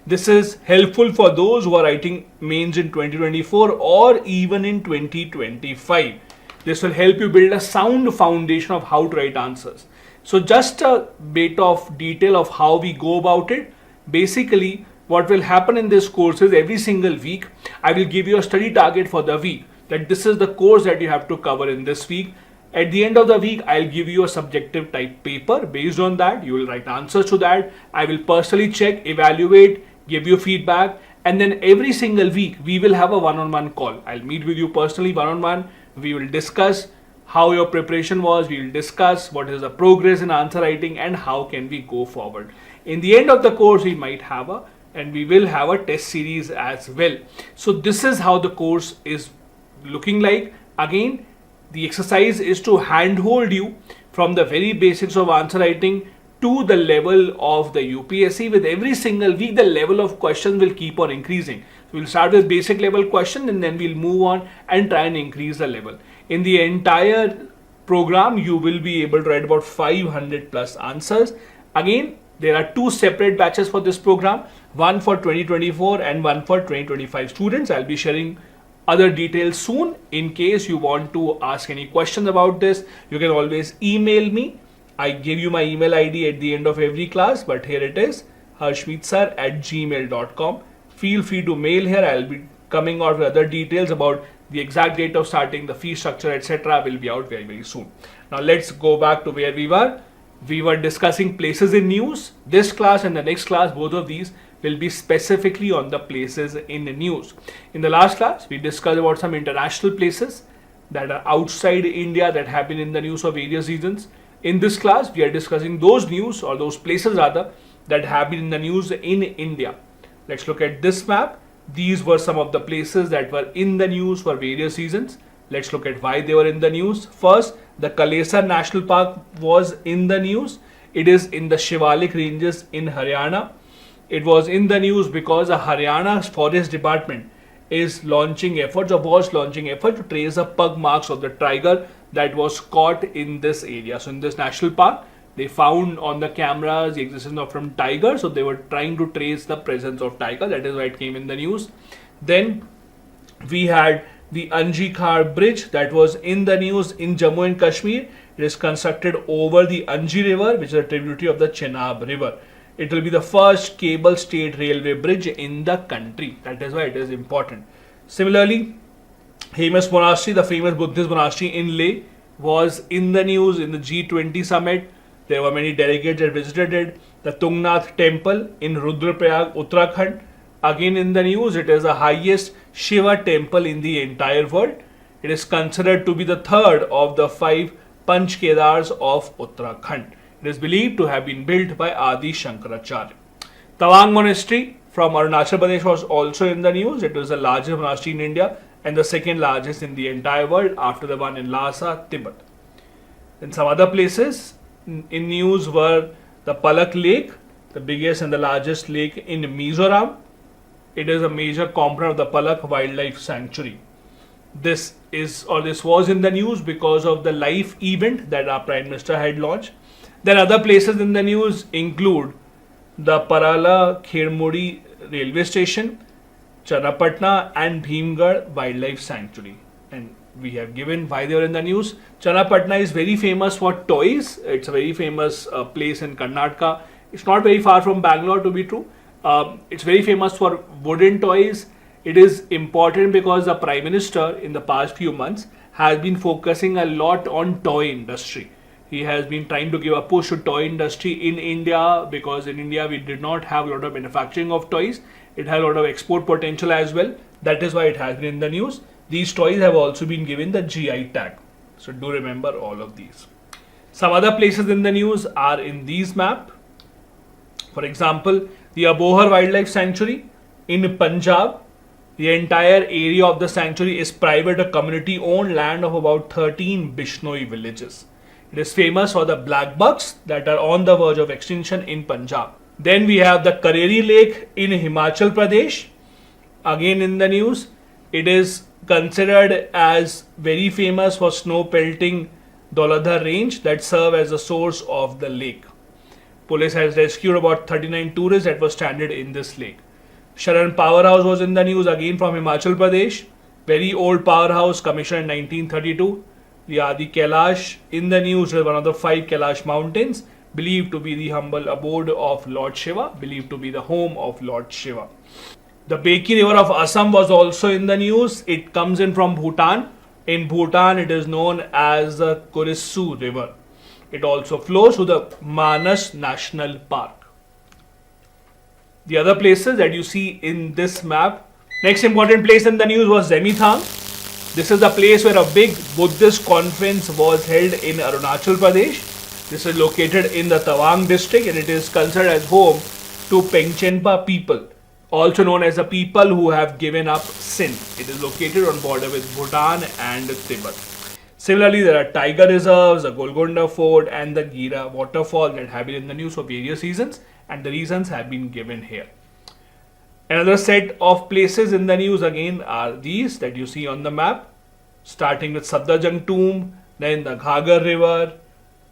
This is helpful for those who are writing mains in 2024 or even in 2025. This will help you build a sound foundation of how to write answers. So just a bit of detail of how we go about it. Basically, what will happen in this course is every single week, I will give you a study target for the week. That this is the course that you have to cover in this week. At the end of the week, I'll give you a subjective type paper. Based on that, you will write answers to that. I will personally check, evaluate, give you feedback. And then every single week, we will have a one-on-one call. I'll meet with you personally one-on-one. We will discuss how your preparation was. We will discuss what is the progress in answer writing and how can we go forward. In the end of the course, we will have a test series as well. So this is how the course is looking like. Again, the exercise is to handhold you from the very basics of answer writing to the level of the UPSC. With every single week, the level of questions will keep on increasing. So we'll start with basic level question and then we'll move on and try and increase the level. In the entire program, you will be able to write about 500 plus answers. Again, there are 2 separate batches for this program, one for 2024 and one for 2025 students. I'll be sharing other details soon. In case you want to ask any questions about this, you can always email me. I give you my email ID at the end of every class, but here it is, harshmeetsir@gmail.com. Feel free to mail here. I'll be coming out with other details about the exact date of starting, the fee structure, etc. will be out very, very soon. Now let's go back to where we were. We were discussing places in news. This class and the next class, both of these will be specifically on the places in the news. In the last class, we discussed about some international places that are outside India that have been in the news for various reasons. In this class, we are discussing those news or those places rather that have been in the news in India. Let's look at this map. These were some of the places that were in the news for various reasons. Let's look at why they were in the news. First, the Kalesar National Park was in the news. It is in the Shivalik Ranges in Haryana. It was in the news because the Haryana Forest Department is launching efforts or was launching efforts to trace the pug marks of the tiger that was caught in this area. So in this national park, they found on the cameras the existence of some tiger. So they were trying to trace the presence of tiger. That is why it came in the news. Then we had the Anji-Khar bridge that was in the news in Jammu and Kashmir. It is constructed over the Anji river, which is a tributary of the Chenab river. It will be the first cable stayed railway bridge in the country. That is why it is important. Similarly, Hemas Monastery, the famous Buddhist monastery in Leh, was in the news in the G20 summit. There were many delegates that visited it. The Tungnath temple in Rudraprayag, Uttarakhand, again in the news. It is the highest Shiva temple in the entire world. It is considered to be the third of the 5 Panch Kedars of Uttarakhand. It is believed to have been built by Adi Shankaracharya. Tawang Monastery from Arunachal Pradesh was also in the news. It was the largest monastery in India and the second largest in the entire world after the one in Lhasa, Tibet. In some other places in news were the Palak Lake, the biggest and the largest lake in Mizoram. It is a major component of the Palak Wildlife Sanctuary. This was in the news because of the life event that our Prime Minister had launched. Then other places in the news include the Parala Khirmudi railway station, Channapatna and Bhimgarh Wildlife Sanctuary. And we have given why they were in the news. Channapatna is very famous for toys. It's a very famous place in Karnataka. It's not very far from Bangalore, to be true. It's very famous for wooden toys. It is important because the Prime Minister in the past few months has been focusing a lot on toy industry. He has been trying to give a push to toy industry in India because in India we did not have a lot of manufacturing of toys. It had a lot of export potential as well. That is why it has been in the news. These toys have also been given the GI tag. So do remember all of these. Some other places in the news are in these map. For example, the Abohar Wildlife Sanctuary in Punjab. The entire area of the sanctuary is private or community owned land of about 13 Bishnoi villages. It is famous for the black bucks that are on the verge of extinction in Punjab. Then we have the Kareri Lake in Himachal Pradesh. Again in the news, it is considered as very famous for snow pelting Dauladhar range that serve as the source of the lake. Police has rescued about 39 tourists that were stranded in this lake. Sharan Powerhouse was in the news again from Himachal Pradesh. Very old powerhouse commissioned in 1932. The Adi Kailash in the news is one of the 5 Kailash mountains, believed to be the humble abode of Lord Shiva, believed to be the home of Lord Shiva. The Beki River of Assam was also in the news. It comes in from Bhutan. In Bhutan, it is known as the Kurisu River. It also flows through the Manas National Park. The other places that you see in this map. Next important place in the news was Zemithang. This is the place where a big Buddhist conference was held in Arunachal Pradesh. This is located in the Tawang district and it is considered as home to Pengchenpa people, also known as the people who have given up sin. It is located on border with Bhutan and Tibet. Similarly, there are tiger reserves, the Golconda Fort and the Gira waterfall that have been in the news for various reasons, and the reasons have been given here. Another set of places in the news again are these that you see on the map, starting with Safdarjung Tomb, then the Ghagar River,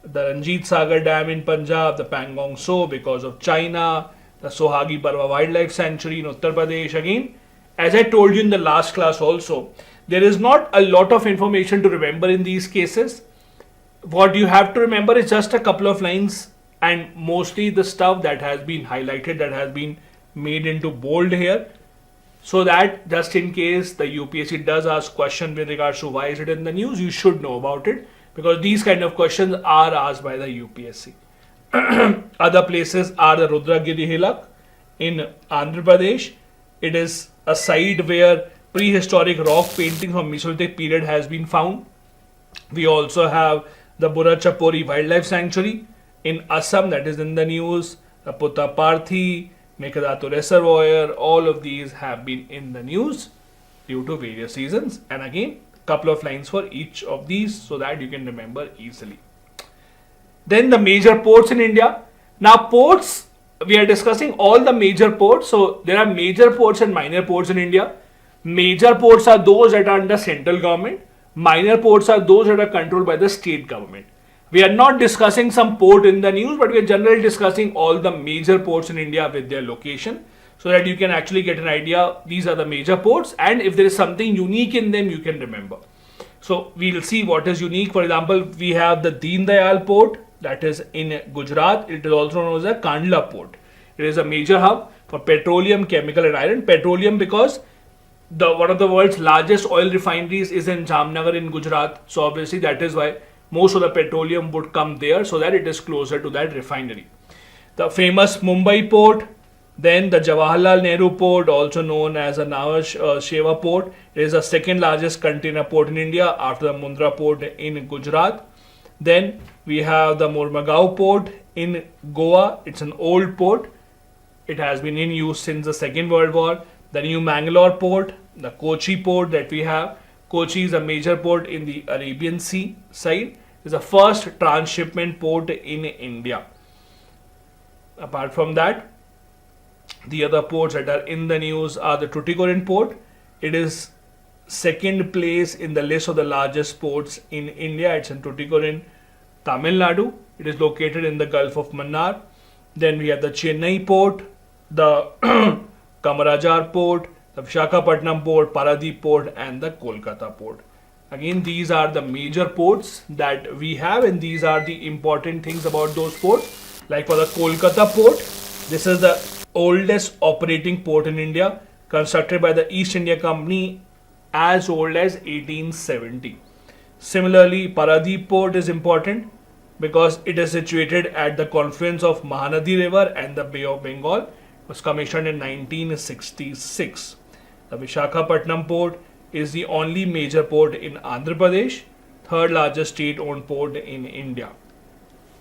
the Ranjit Sagar Dam in Punjab, the Pangong Tso because of China, the Sohagi Barwa Wildlife Sanctuary in Uttar Pradesh again. As I told you in the last class also, there is not a lot of information to remember in these cases. What you have to remember is just a couple of lines and mostly the stuff that has been highlighted, that has been made into bold here, so that just in case the UPSC does ask question with regards to why is it in the news, you should know about it, because these kind of questions are asked by the UPSC. Other places are the Rudragiri Hilak in Andhra Pradesh. It is a site where prehistoric rock painting from Mesolithic period has been found. We also have the Burachapori Wildlife Sanctuary in Assam that is in the news, the Puttaparthi, Mekadato Reservoir, all of these have been in the news due to various reasons. And again, couple of lines for each of these so that you can remember easily. Then the major ports in India. Now ports, we are discussing all the major ports. So there are major ports and minor ports in India. Major ports are those that are under central government. Minor ports are those that are controlled by the state government. We are not discussing some port in the news, but we are generally discussing all the major ports in India with their location so that you can actually get an idea. These are the major ports, and if there is something unique in them, you can remember. So we'll see what is unique. For example, we have the Deen Dayal port that is in Gujarat. It is also known as the Kandla port. It is a major hub for petroleum, chemical and iron. Petroleum because one of the world's largest oil refineries is in Jamnagar in Gujarat. So obviously that is why most of the petroleum would come there so that it is closer to that refinery. The famous Mumbai port, then the Jawaharlal Nehru port, also known as the Nhava Sheva port. It is the second largest container port in India after the Mundra port in Gujarat. Then we have the Mormugao port in Goa. It's an old port. It has been in use since the Second World War. The new Mangalore port, the Kochi port that we have. Kochi is a major port in the Arabian Sea side. It's the first transshipment port in India. Apart from that, the other ports that are in the news are the Tuticorin port. It is second place in the list of the largest ports in India. It's in Tuticorin, Tamil Nadu. It is located in the Gulf of Mannar. Then we have the Chennai port, the Kamarajar port, the Visakhapatnam port, Paradip port and the Kolkata port. Again, these are the major ports that we have, and these are the important things about those ports. Like for the Kolkata port, this is the oldest operating port in India, constructed by the East India Company as old as 1870. Similarly, Paradip port is important because it is situated at the confluence of Mahanadi River and the Bay of Bengal. It was commissioned in 1966. The Visakhapatnam port is the only major port in Andhra Pradesh, third largest state-owned port in India.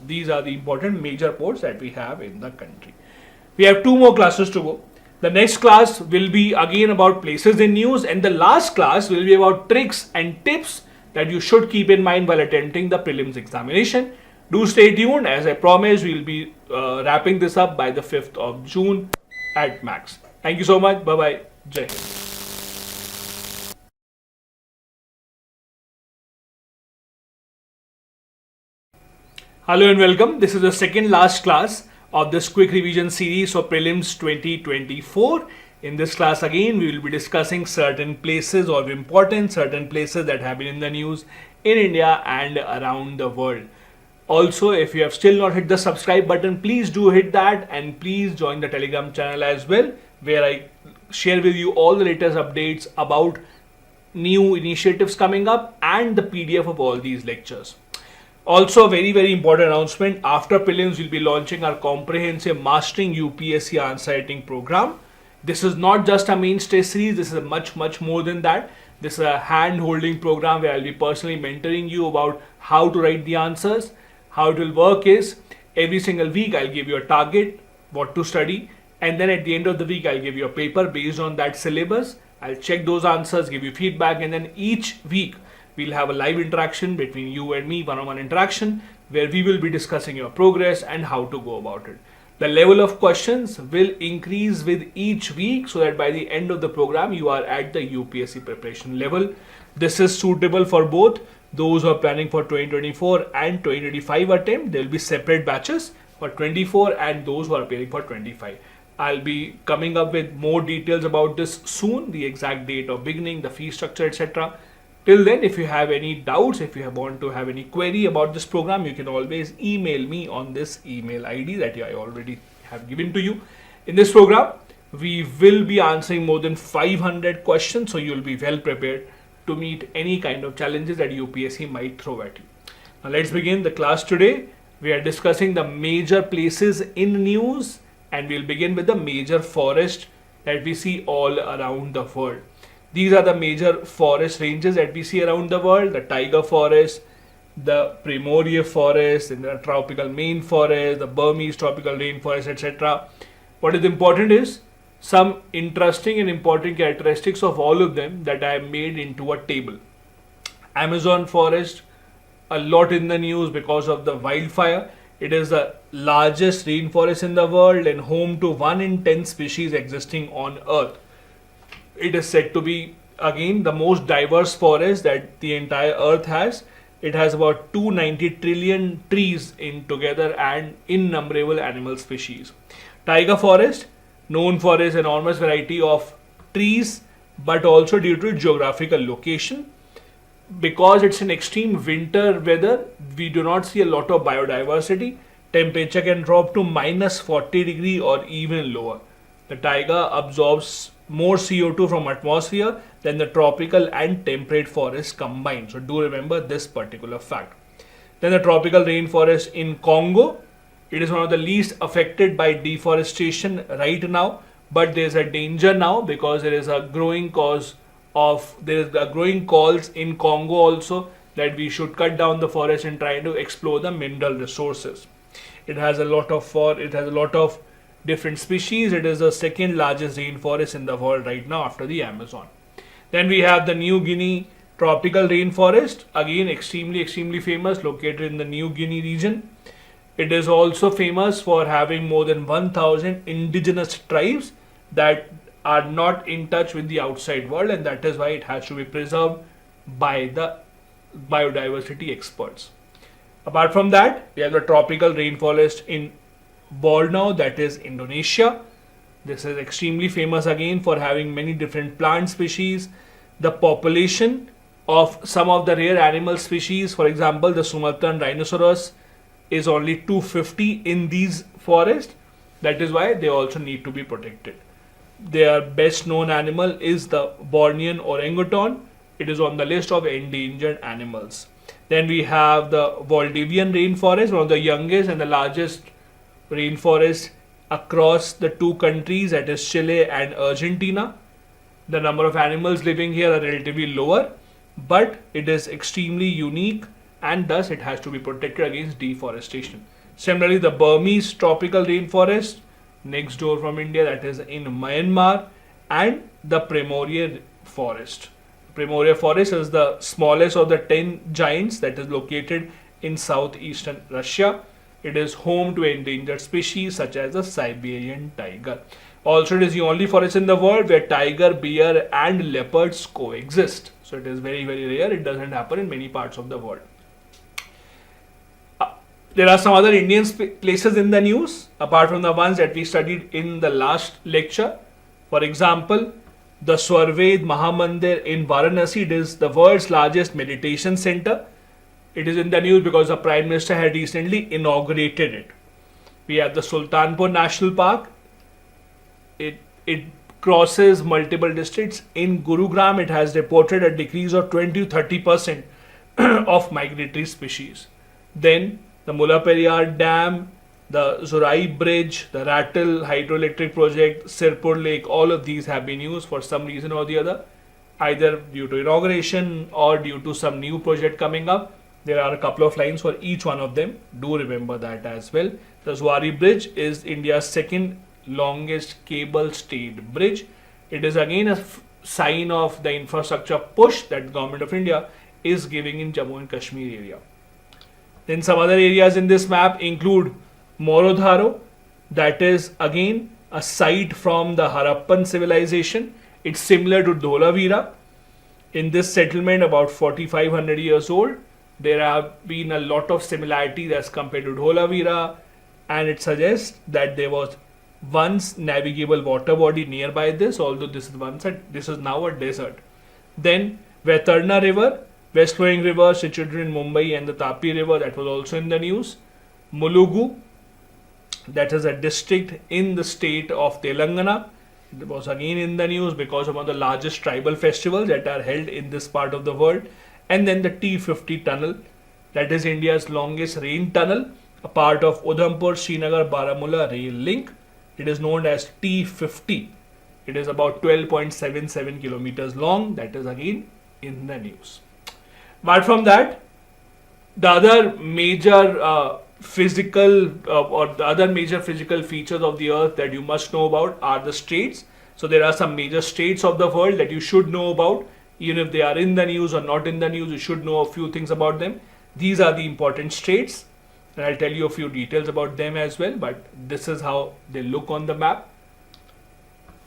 These are the important major ports that we have in the country. We have 2 more classes to go. The next class will be again about places in news, and the last class will be about tricks and tips that you should keep in mind while attempting the prelims examination. Do stay tuned. As I promised, we will be wrapping this up by the 5th of June at max. Thank you so much. Bye-bye. Jai Hind. Hello and welcome. This is the second last class of this quick revision series for Prelims 2024. In this class again, we will be discussing certain places of importance, certain places that have been in the news in India and around the world. Also, if you have still not hit the subscribe button, please do hit that, and please join the Telegram channel as well, where I share with you all the latest updates about new initiatives coming up and the PDF of all these lectures. Also, very important announcement. After prelims, we'll be launching our comprehensive Mastering UPSC Answer Writing program. This is not just a mainstay series. This is much more than that. This is a hand-holding program where I'll be personally mentoring you about how to write the answers. How it will work is every single week I'll give you a target, what to study, and then at the end of the week I'll give you a paper based on that syllabus. I'll check those answers, give you feedback, and then each week we'll have a live interaction between you and me, one-on-one interaction, where we will be discussing your progress and how to go about it. The level of questions will increase with each week so that by the end of the program, you are at the UPSC preparation level. This is suitable for both those who are planning for 2024 and 2025 attempt. There will be separate batches for 24 and those who are preparing for 25. I'll be coming up with more details about this soon, the exact date of beginning, the fee structure, etc. Till then, if you have any doubts, if you want to have any query about this program, you can always email me on this email ID that I already have given to you. In this program, we will be answering more than 500 questions, so you'll be well prepared to meet any kind of challenges that UPSC might throw at you. Now let's begin the class today. We are discussing the major places in news, and we'll begin with the major forest that we see all around the world. These are the major forest ranges that we see around the world: the tiger forest, the Primorial forest, and the tropical main forest, the Burmese tropical rainforest, etc. What is important is some interesting and important characteristics of all of them that I have made into a table. Amazon forest, a lot in the news because of the wildfire. It is the largest rainforest in the world and home to 1 in 10 species existing on Earth. It is said to be again the most diverse forest that the entire Earth has. It has about 290 trillion trees in together and innumerable animal species. Taiga forest, known for its enormous variety of trees, but also due to its geographical location. Because it's in extreme winter weather, we do not see a lot of biodiversity. Temperature can drop to minus 40 degree or even lower. The taiga absorbs more CO2 from atmosphere than the tropical and temperate forests combined. So do remember this particular fact. Then the tropical rainforest in Congo. It is one of the least affected by deforestation right now, but there is a danger now because there is a growing calls in Congo also that we should cut down the forest and try to explore the mineral resources. It has a lot of different species. It is the second largest rainforest in the world right now after the Amazon. Then we have the New Guinea tropical rainforest, again extremely famous, located in the New Guinea region. It is also famous for having more than 1,000 indigenous tribes that are not in touch with the outside world, and that is why it has to be preserved by the biodiversity experts. Apart from that, we have the tropical rainforest in Borneo, that is Indonesia. This is extremely famous again for having many different plant species. The population of some of the rare animal species, for example, the Sumatran rhinoceros, is only 250 in these forests. That is why they also need to be protected. Their best known animal is the Bornean orangutan. It is on the list of endangered animals. Then we have the Valdivian rainforest, one of the youngest and the largest rainforests across the two countries, that is Chile and Argentina. The number of animals living here are relatively lower, but it is extremely unique and thus it has to be protected against deforestation. Similarly, the Burmese tropical rainforest next door from India, that is in Myanmar, and the Primorial forest. Primorial forest is the smallest of the 10 giants that is located in southeastern Russia. It is home to endangered species such as the Siberian tiger. Also, it is the only forest in the world where tiger, bear and leopards coexist. So it is very rare. It doesn't happen in many parts of the world. There are some other Indian places in the news apart from the ones that we studied in the last lecture. For example, the Swarved Mahamandir in Varanasi. It is the world's largest meditation center. It is in the news because the Prime Minister had recently inaugurated it. We have the Sultanpur National Park. It crosses multiple districts. In Gurugram, it has reported a decrease of 20-30% of migratory species. Then the Mullaperiyar Dam, the Zurai Bridge, the Rattle Hydroelectric Project, Sirpur Lake, all of these have been used for some reason or the other, either due to inauguration or due to some new project coming up. There are a couple of lines for each one of them. Do remember that as well. The Zuari Bridge is India's second longest cable-stayed bridge. It is again a sign of the infrastructure push that Government of India is giving in Jammu and Kashmir area. Then some other areas in this map include Morodharo, that is again a site from the Harappan civilization. It's similar to Dholavira. In this settlement, about 4,500 years old, there have been a lot of similarities as compared to Dholavira, and it suggests that there was once navigable water body nearby this, although this is now a desert. Then Vaitarna River, west flowing river situated in Mumbai, and the Tapi River, that was also in the news. Mulugu, that is a district in the state of Telangana. It was again in the news because of one of the largest tribal festivals that are held in this part of the world. And then the T50 tunnel, that is India's longest rain tunnel, a part of Udhampur Srinagar Baramulla rail link. It is known as T50. It is about 12.77 kilometers long. That is again in the news. Apart from that, the other major physical or the other major physical features of the earth that you must know about are the states. So there are some major states of the world that you should know about. Even if they are in the news or not in the news, you should know a few things about them. These are the important states, and I'll tell you a few details about them as well, but this is how they look on the map.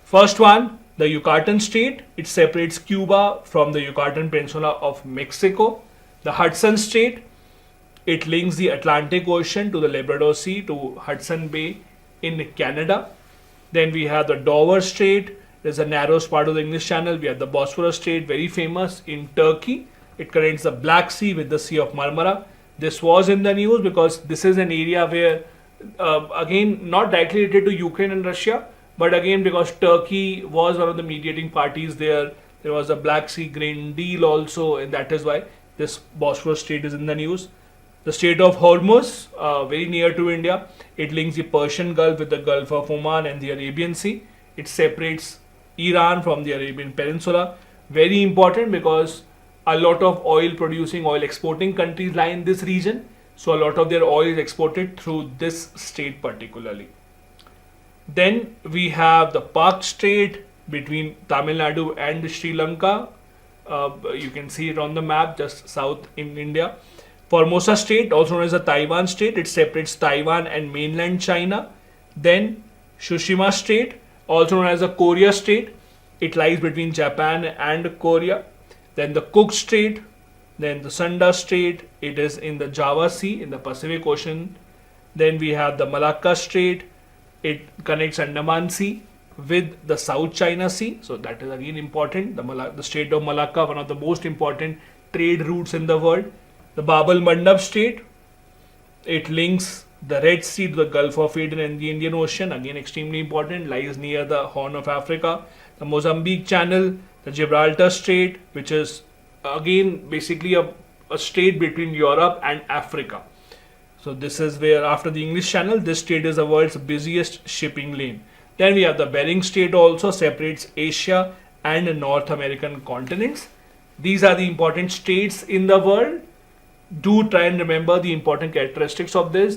First one, the Yucatan state. It separates Cuba from the Yucatan Peninsula of Mexico. The Hudson state. It links the Atlantic Ocean to the Labrador Sea to Hudson Bay in Canada. Then we have the Dover Strait. There's the narrowest part of the English Channel. We have the Bosphorus Strait, very famous in Turkey. It connects the Black Sea with the Sea of Marmara. This was in the news because this is an area where, again, not directly related to Ukraine and Russia, but again because Turkey was one of the mediating parties there. There was a Black Sea grain deal also, and that is why this Bosphorus Strait is in the news. The Strait of Hormuz, very near to India. It links the Persian Gulf with the Gulf of Oman and the Arabian Sea. It separates Iran from the Arabian Peninsula. Very important because a lot of oil producing, oil exporting countries lie in this region. So a lot of their oil is exported through this strait particularly. Then we have the Pak Strait between Tamil Nadu and Sri Lanka. You can see it on the map just south in India. Formosa Strait, also known as the Taiwan Strait, it separates Taiwan and mainland China. Then Tsushima Strait, also known as the Korea Strait, it lies between Japan and Korea. Then the Cook Strait, then the Sunda Strait, it is in the Java Sea in the Pacific Ocean. Then we have the Malacca Strait, it connects Andaman Sea with the South China Sea. So that is again important. The Strait of Malacca, one of the most important trade routes in the world. The Bab el-Mandab Strait, it links the Red Sea to the Gulf of Aden and the Indian Ocean, again extremely important, lies near the Horn of Africa. The Mozambique Channel, the Gibraltar Strait, which is again basically a strait between Europe and Africa. So this is where, after the English Channel, this strait is the world's busiest shipping lane. Then we have the Bering Strait, also separates Asia and North American continents. These are the important states in the world. Do try and remember the important characteristics of this.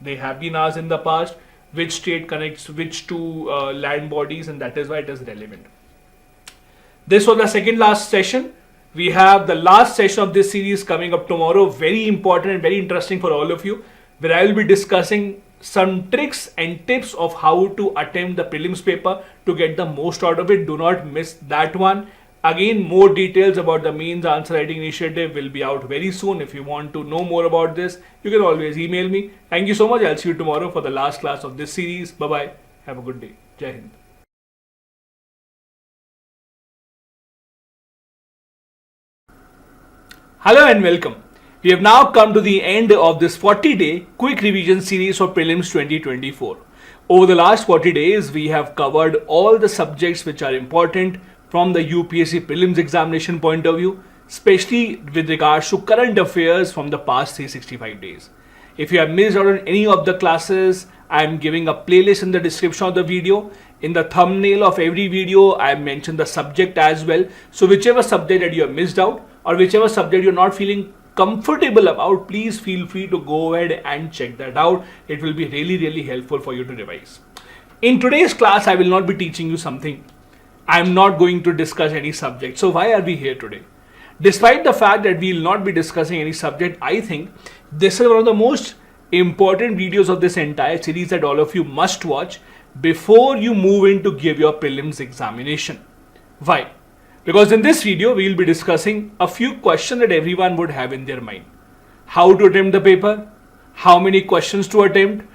They have been asked in the past, which state connects which two land bodies, and that is why it is relevant. This was the second last session. We have the last session of this series coming up tomorrow. Very important and very interesting for all of you, where I will be discussing some tricks and tips of how to attempt the prelims paper to get the most out of it. Do not miss that one. Again, more details about the mains answer writing initiative will be out very soon. If you want to know more about this, you can always email me. Thank you so much. I'll see you tomorrow for the last class of this series. Bye-bye. Have a good day. Jai Hind. Hello and welcome. We have now come to the end of this 40-day quick revision series for Prelims 2024. Over the last 40 days, we have covered all the subjects which are important from the UPSC Prelims examination point of view, especially with regards to current affairs from the past 365 days. If you have missed out on any of the classes, I am giving a playlist in the description of the video. In the thumbnail of every video, I have mentioned the subject as well. So whichever subject that you have missed out or whichever subject you're not feeling comfortable about, please feel free to go ahead and check that out. It will be really helpful for you to revise. In today's class, I will not be teaching you something. I am not going to discuss any subject. So why are we here today? Despite the fact that we will not be discussing any subject, I think this is one of the most important videos of this entire series that all of you must watch before you move in to give your prelims examination. Why? Because in this video, we will be discussing a few questions that everyone would have in their mind. How to attempt the paper? How many questions to attempt?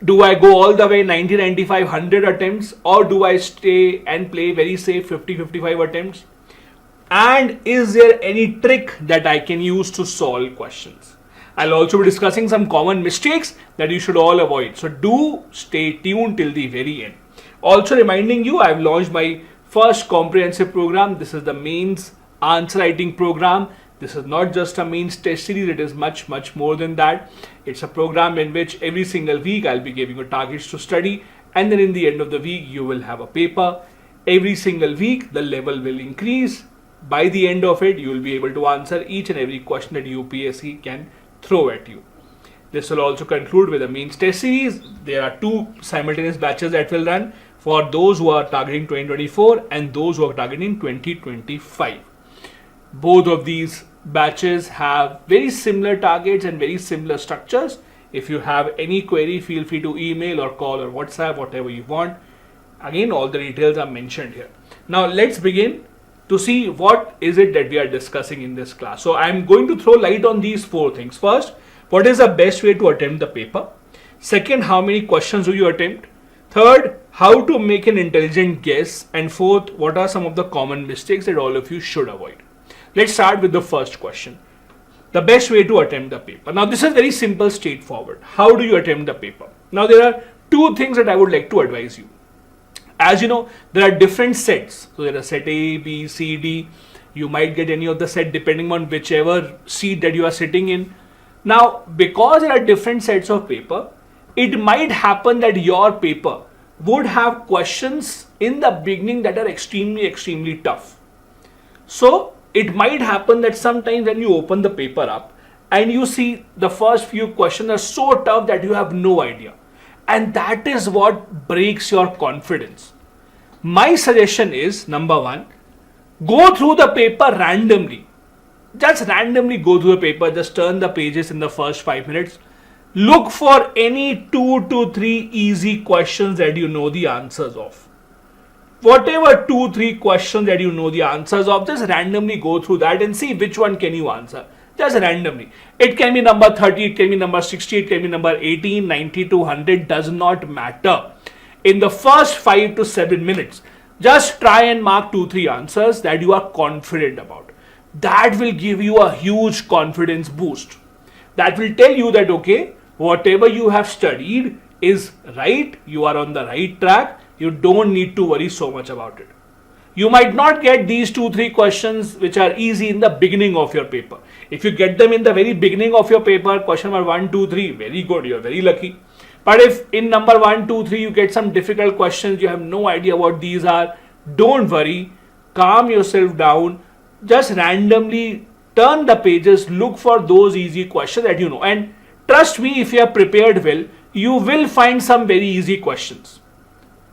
Do I go all the way 90, 95, 100 attempts, or do I stay and play very safe 50, 55 attempts? And is there any trick that I can use to solve questions? I'll also be discussing some common mistakes that you should all avoid. So do stay tuned till the very end. Also reminding you, I've launched my first comprehensive program. This is the mains answer writing program. This is not just a mains test series, it is much more than that. It's a program in which every single week I'll be giving you targets to study, and then in the end of the week you will have a paper. Every single week the level will increase. By the end of it, you will be able to answer each and every question that UPSC can throw at you. This will also conclude with the means test series. There are 2 simultaneous batches that will run for those who are targeting 2024 and those who are targeting 2025. Both of these batches have very similar targets and very similar structures. If you have any query, feel free to email or call or WhatsApp, whatever you want. Again, all the details are mentioned here. Now let's begin to see what is it that we are discussing in this class. So I'm going to throw light on these 4 things. First, what is the best way to attempt the paper? Second, how many questions do you attempt? Third, how to make an intelligent guess? And fourth, what are some of the common mistakes that all of you should avoid? Let's start with the first question. The best way to attempt the paper. Now this is very simple, straightforward. How do you attempt the paper? Now there are 2 things that I would like to advise you. As you know, there are different sets. So there are set A, B, C, D. You might get any of the set depending on whichever seat that you are sitting in. Now, because there are different sets of paper, it might happen that your paper would have questions in the beginning that are extremely tough. So it might happen that sometimes when you open the paper up and you see the first few questions are so tough that you have no idea. And that is what breaks your confidence. My suggestion is, number 1, go through the paper randomly. Just randomly go through the paper, just turn the pages in the first 5 minutes. Look for any 2 to 3 easy questions that you know the answers of. Whatever 2-3 questions that you know the answers of, just randomly go through that and see which one can you answer. Just randomly. It can be number 30, it can be number 60, it can be number 18, 90 to 100, does not matter. In the first 5 to 7 minutes, just try and mark 2-3 answers that you are confident about. That will give you a huge confidence boost. That will tell you that, okay, whatever you have studied is right, you are on the right track, you don't need to worry so much about it. You might not get these 2-3 questions which are easy in the beginning of your paper. If you get them in the very beginning of your paper, question number 1, 2, 3, very good, you're very lucky. But if in number 1, 2, 3 you get some difficult questions, you have no idea what these are, don't worry, calm yourself down, just randomly turn the pages, look for those easy questions that you know. And trust me, if you are prepared well, you will find some very easy questions.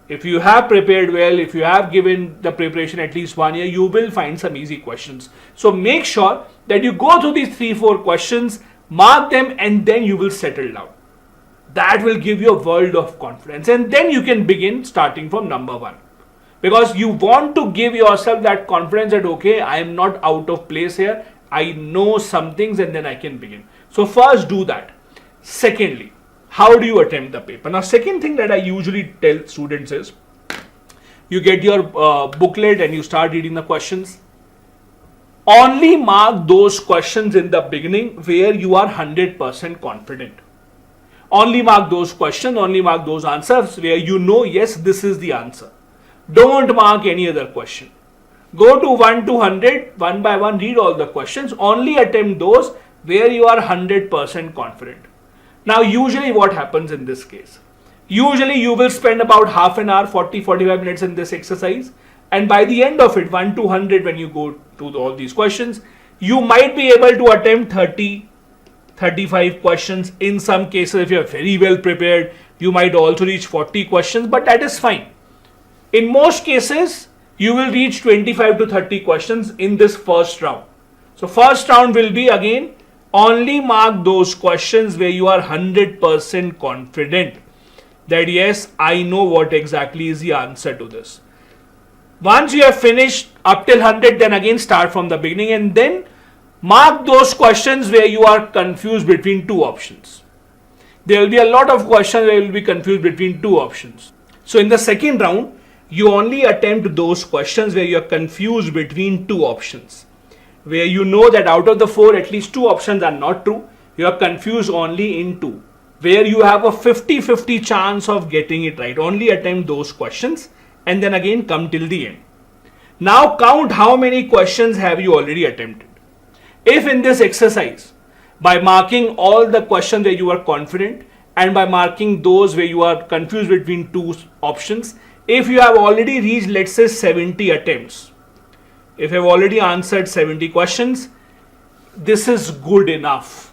If you have prepared well, if you have given the preparation at least 1 year, you will find some easy questions. So make sure that you go through these 3-4 questions, mark them, and then you will settle down. That will give you a world of confidence. And then you can begin starting from number 1. Because you want to give yourself that confidence that, okay, I am not out of place here. I know some things and then I can begin. So first do that. Secondly, how do you attempt the paper? Now, second thing that I usually tell students is, you get your booklet and you start reading the questions. Only mark those questions in the beginning where you are 100% confident. Only mark those questions, only mark those answers where you know, yes, this is the answer. Don't mark any other question. Go to 1 to 100, one by one, read all the questions. Only attempt those where you are 100% confident. Now, usually what happens in this case? Usually you will spend about half an hour, 40-45 minutes in this exercise. And by the end of it, 1 to 100, when you go to all these questions, you might be able to attempt 30-35 questions. In some cases, if you are very well prepared, you might also reach 40 questions, but that is fine. In most cases, you will reach 25 to 30 questions in this first round. So first round will be, again, only mark those questions where you are 100% confident that yes, I know what exactly is the answer to this. Once you have finished up till 100, then again start from the beginning and then mark those questions where you are confused between two options. There will be a lot of questions where you will be confused between two options. So in the second round, you only attempt those questions where you are confused between two options. Where you know that out of the 4, at least 2 options are not true. You are confused only in 2. Where you have a 50-50 chance of getting it right. Only attempt those questions and then again come till the end. Now count how many questions have you already attempted. If in this exercise, by marking all the questions where you are confident and by marking those where you are confused between 2 options, if you have already reached, let's say, 70 attempts, if you have already answered 70 questions, this is good enough.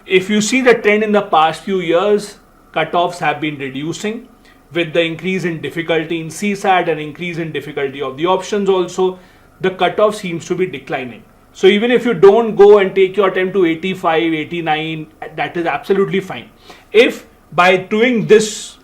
if you see the trend in the past few years, cutoffs have been reducing with the increase in difficulty in CSAT and increase in difficulty of the options also, the cutoff seems to be declining. So even if you don't go and take your attempt to 85, 89, that is absolutely fine. If by doing this,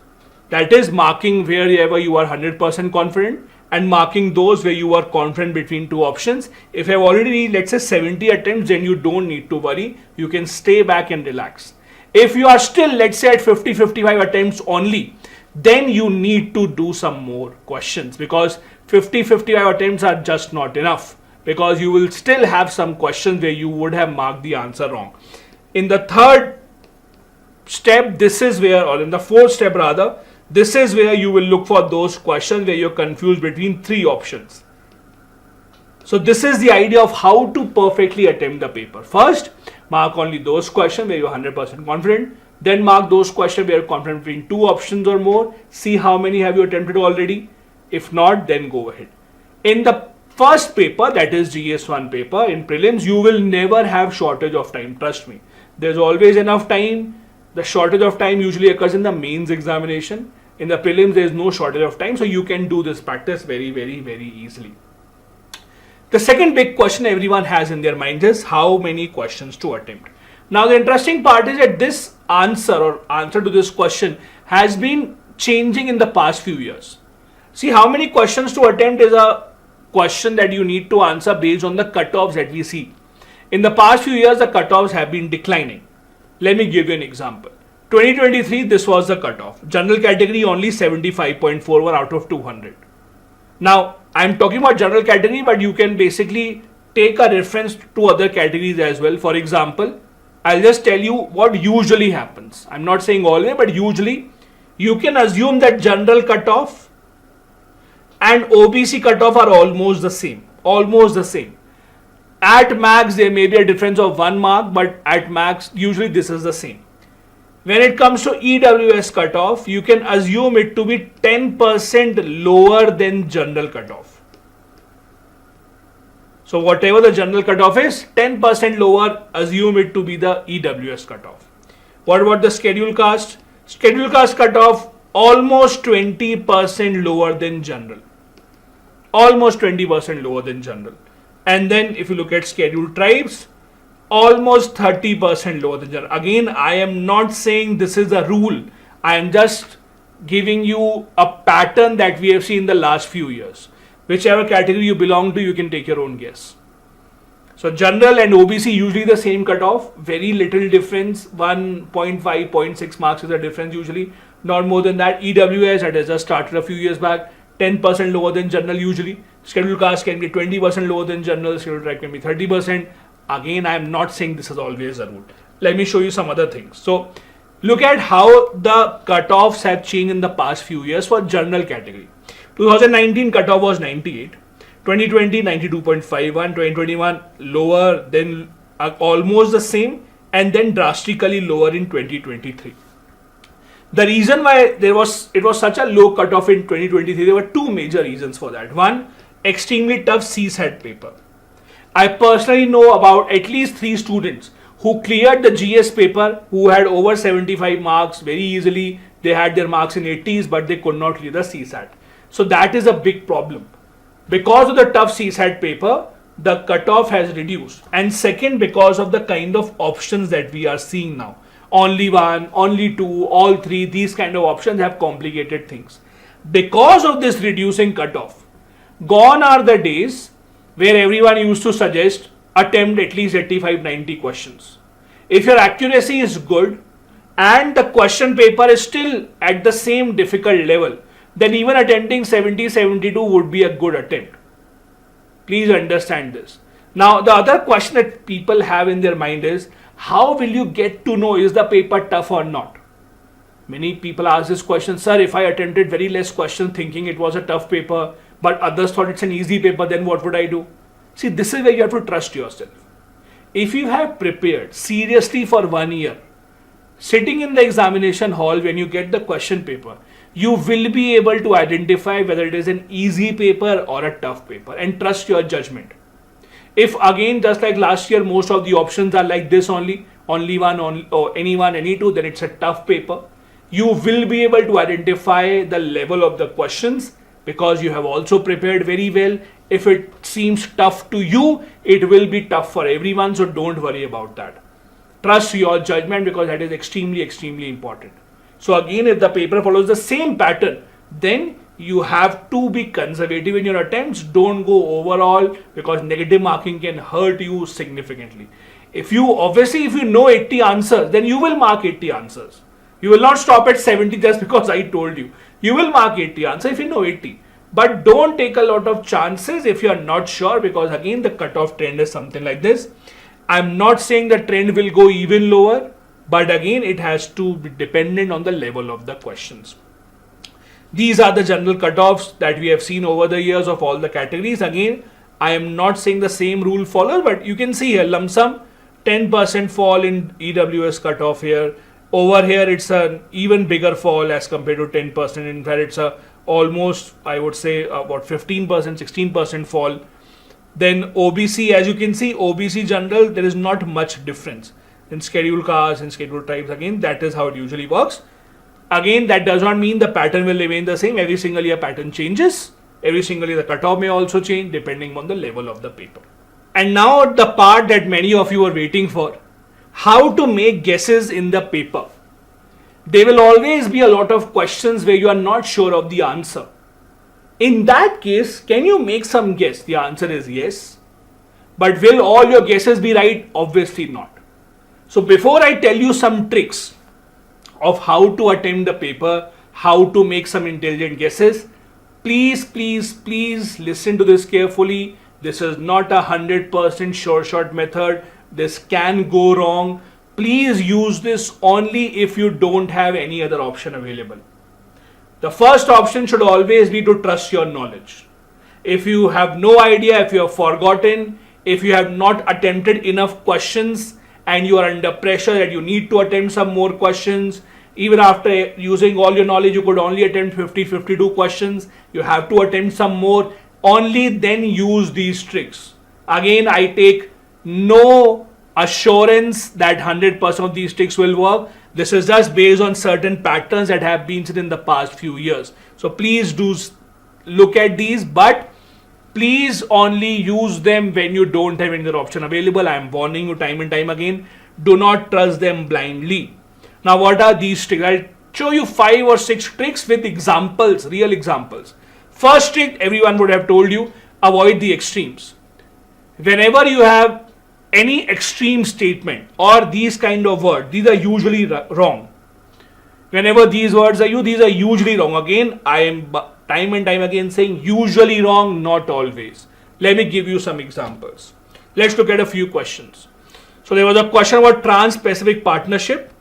that is marking wherever you are 100% confident and marking those where you are confident between two options. If you have already, let's say 70 attempts, then you don't need to worry. You can stay back and relax. If you are still, let's say at 50, 55 attempts only, then you need to do some more questions, because 50, 55 attempts are just not enough, because you will still have some questions where you would have marked the answer wrong. In the third step, this is where, or in the fourth step rather, this is where you will look for those questions where you're confused between three options. So this is the idea of how to perfectly attempt the paper. First, mark only those questions where you're 100% confident. Then mark those questions where you're confident between two options or more. See how many have you attempted already. If not, then go ahead. In the first paper, that is GS1 paper, in prelims, you will never have shortage of time. Trust me. There's always enough time. The shortage of time usually occurs in the mains examination. In the prelims, there is no shortage of time. So you can do this practice very, very, very easily. The second big question everyone has in their mind is how many questions to attempt. Now the interesting part is that this answer to this question has been changing in the past few years. See, how many questions to attempt is a question that you need to answer based on the cutoffs that we see. In the past few years, the cutoffs have been declining. Let me give you an example. 2023, this was the cutoff. General category only 75.41 out of 200. Now, I'm talking about general category, but you can basically take a reference to other categories as well. For example, I'll just tell you what usually happens. I'm not saying always, but usually you can assume that general cutoff and OBC cutoff are almost the same. Almost the same. At max, there may be a difference of 1 mark, but at max, usually this is the same. When it comes to EWS cutoff, you can assume it to be 10% lower than general cutoff. So whatever the general cutoff is, 10% lower, assume it to be the EWS cutoff. What about the schedule caste? Schedule caste cutoff almost 20% lower than general. Almost 20% lower than general. And then if you look at scheduled tribes, almost 30% lower than general. Again, I am not saying this is a rule. I am just giving you a pattern that we have seen in the last few years. Whichever category you belong to, you can take your own guess. So general and OBC usually the same cutoff, very little difference, 1.5, 0.6 marks is the difference usually, not more than that. EWS, that has just started a few years back, 10% lower than general usually. Scheduled caste can be 20% lower than general, scheduled tribe can be 30%. Again, I am not saying this is always a rule. Let me show you some other things. So look at how the cutoffs have changed in the past few years for general category. 2019 cutoff was 98, 2020 92.51, 2021 lower, then almost the same, and then drastically lower in 2023. The reason why it was such a low cutoff in 2023, there were two major reasons for that. One, extremely tough CSAT paper. I personally know about at least 3 students who cleared the GS paper, who had over 75 marks very easily. They had their marks in 80s, but they could not clear the CSAT. So that is a big problem. Because of the tough CSAT paper, the cutoff has reduced. And second, because of the kind of options that we are seeing now. Only 1, only 2, all 3, these kind of options have complicated things. Because of this reducing cutoff, gone are the days where everyone used to suggest attempt at least 85-90 questions. If your accuracy is good and the question paper is still at the same difficult level, then even attempting 70-72 would be a good attempt. Please understand this. Now, the other question that people have in their mind is, how will you get to know is the paper tough or not? Many people ask this question, sir, if I attempted very less questions thinking it was a tough paper, but others thought it's an easy paper, then what would I do? See, this is where you have to trust yourself. If you have prepared seriously for 1 year, sitting in the examination hall when you get the question paper, you will be able to identify whether it is an easy paper or a tough paper, and trust your judgment. If again, just like last year, most of the options are like this only, only one, or anyone, any two, then it's a tough paper. You will be able to identify the level of the questions because you have also prepared very well. If it seems tough to you, it will be tough for everyone, so don't worry about that. Trust your judgment because that is extremely important. So again, if the paper follows the same pattern, then you have to be conservative in your attempts. Don't go overall because negative marking can hurt you significantly. If you know 80 answers, then you will mark 80 answers. You will not stop at 70 just because I told you. You will mark 80 answers if you know 80. But don't take a lot of chances if you are not sure, because again the cutoff trend is something like this. I'm not saying the trend will go even lower, but again it has to be dependent on the level of the questions. These are the general cutoffs that we have seen over the years of all the categories. Again, I am not saying the same rule follows, but you can see here lump sum 10% fall in EWS cutoff here. Over here, it's an even bigger fall as compared to 10%. In fact, it's a almost, I would say, about 15%, 16% fall. Then OBC, as you can see, OBC general, there is not much difference. In scheduled castes and scheduled tribes, again, that is how it usually works. Again, that does not mean the pattern will remain the same. Every single year pattern changes. Every single year the cutoff may also change depending on the level of the paper. And now the part that many of you are waiting for. How to make guesses in the paper. There will always be a lot of questions where you are not sure of the answer. In that case, can you make some guess? The answer is yes. But will all your guesses be right? Obviously not. So before I tell you some tricks of how to attempt the paper, how to make some intelligent guesses, please listen to this carefully. This is not a 100% sure shot method. This can go wrong. Please use this only if you don't have any other option available. The first option should always be to trust your knowledge. If you have no idea, if you have forgotten, if you have not attempted enough questions and you are under pressure that you need to attempt some more questions, even after using all your knowledge, you could only attempt 52 questions, you have to attempt some more, only then use these tricks. Again, I take no assurance that 100% of these tricks will work. This is just based on certain patterns that have been seen in the past few years. So please do look at these, but please only use them when you don't have any other option available. I am warning you time and time again. Do not trust them blindly. Now, what are these tricks? I'll show you 5 or 6 tricks with examples, real examples. First trick, everyone would have told you, avoid the extremes. Whenever you have any extreme statement or these kind of words, these are usually wrong. Whenever these words are used, these are usually wrong. Again, I am time and time again saying usually wrong, not always. Let me give you some examples. Let's look at a few questions. So there was a question about Trans-Pacific Partnership.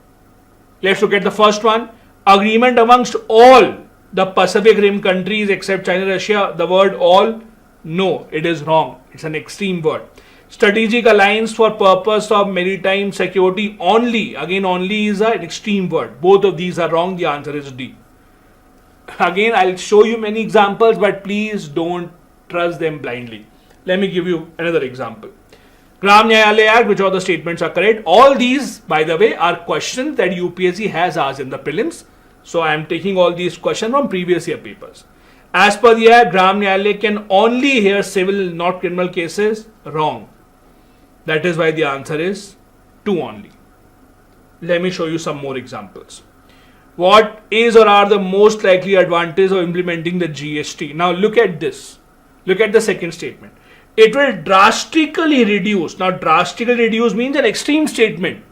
Let's look at the first one. Agreement amongst all the Pacific Rim countries except China, Russia. The word all, no, it is wrong. It's an extreme word. Strategic alliance for purpose of maritime security only. Again, only is an extreme word. Both of these are wrong. The answer is D. Again, I'll show you many examples, but please don't trust them blindly. Let me give you another example. Gram Nyayalaya Act, which all the statements are correct. All these, by the way, are questions that UPSC has asked in the prelims. So I am taking all these questions from previous year papers. As per the Act, Gram Nyayalaya can only hear civil, not criminal cases. Wrong. That is why the answer is 2 only. Let me show you some more examples. What is or are the most likely advantages of implementing the GST? Now look at this. Look at the second statement. It will drastically reduce. Now drastically reduce means an extreme statement.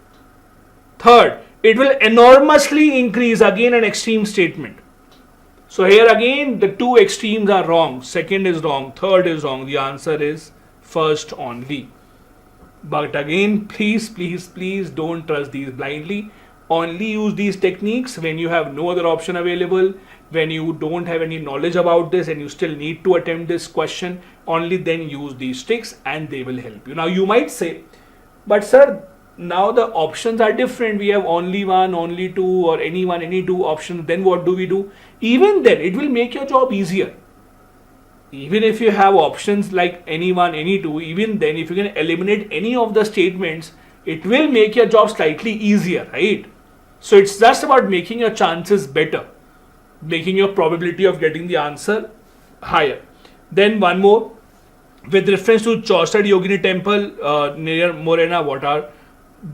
Third, it will enormously increase. Again an extreme statement. So here again the 2 extremes are wrong. Second is wrong. Third is wrong. The answer is first only. But again, please don't trust these blindly. Only use these techniques when you have no other option available, when you don't have any knowledge about this and you still need to attempt this question. Only then use these tricks and they will help you. Now you might say, but sir, now the options are different. We have only 1, only 2 or any 1, any 2 options. Then what do we do? Even then, it will make your job easier. Even if you have options like any 1, any 2, even then if you can eliminate any of the statements, it will make your job slightly easier, right? So it's just about making your chances better, making your probability of getting the answer higher. Then one more, with reference to Chaucer Yogini temple near Morena, what are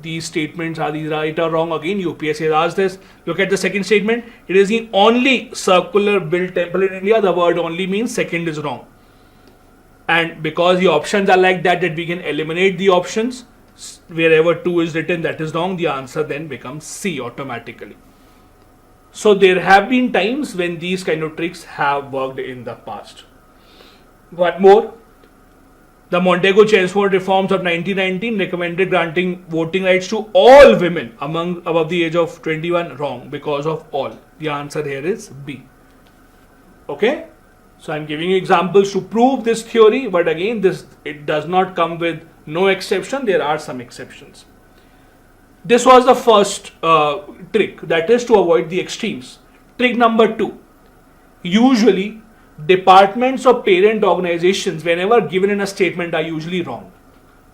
these statements? Are these right or wrong? Again, UPSC has asked this. Look at the second statement. It is the only circular built temple in India. The word only means second is wrong. And because the options are like that we can eliminate the options, wherever 2 is written, that is wrong. The answer then becomes C automatically. So there have been times when these kind of tricks have worked in the past. One more. The Montego-Chelmsford reforms of 1919 recommended granting voting rights to all women above the age of 21. Wrong, because of all. The answer here is B. Okay? So I'm giving you examples to prove this theory, but again, it does not come with no exception. There are some exceptions. This was the first trick, that is to avoid the extremes. Trick number 2. Usually, departments or parent organizations, whenever given in a statement, are usually wrong.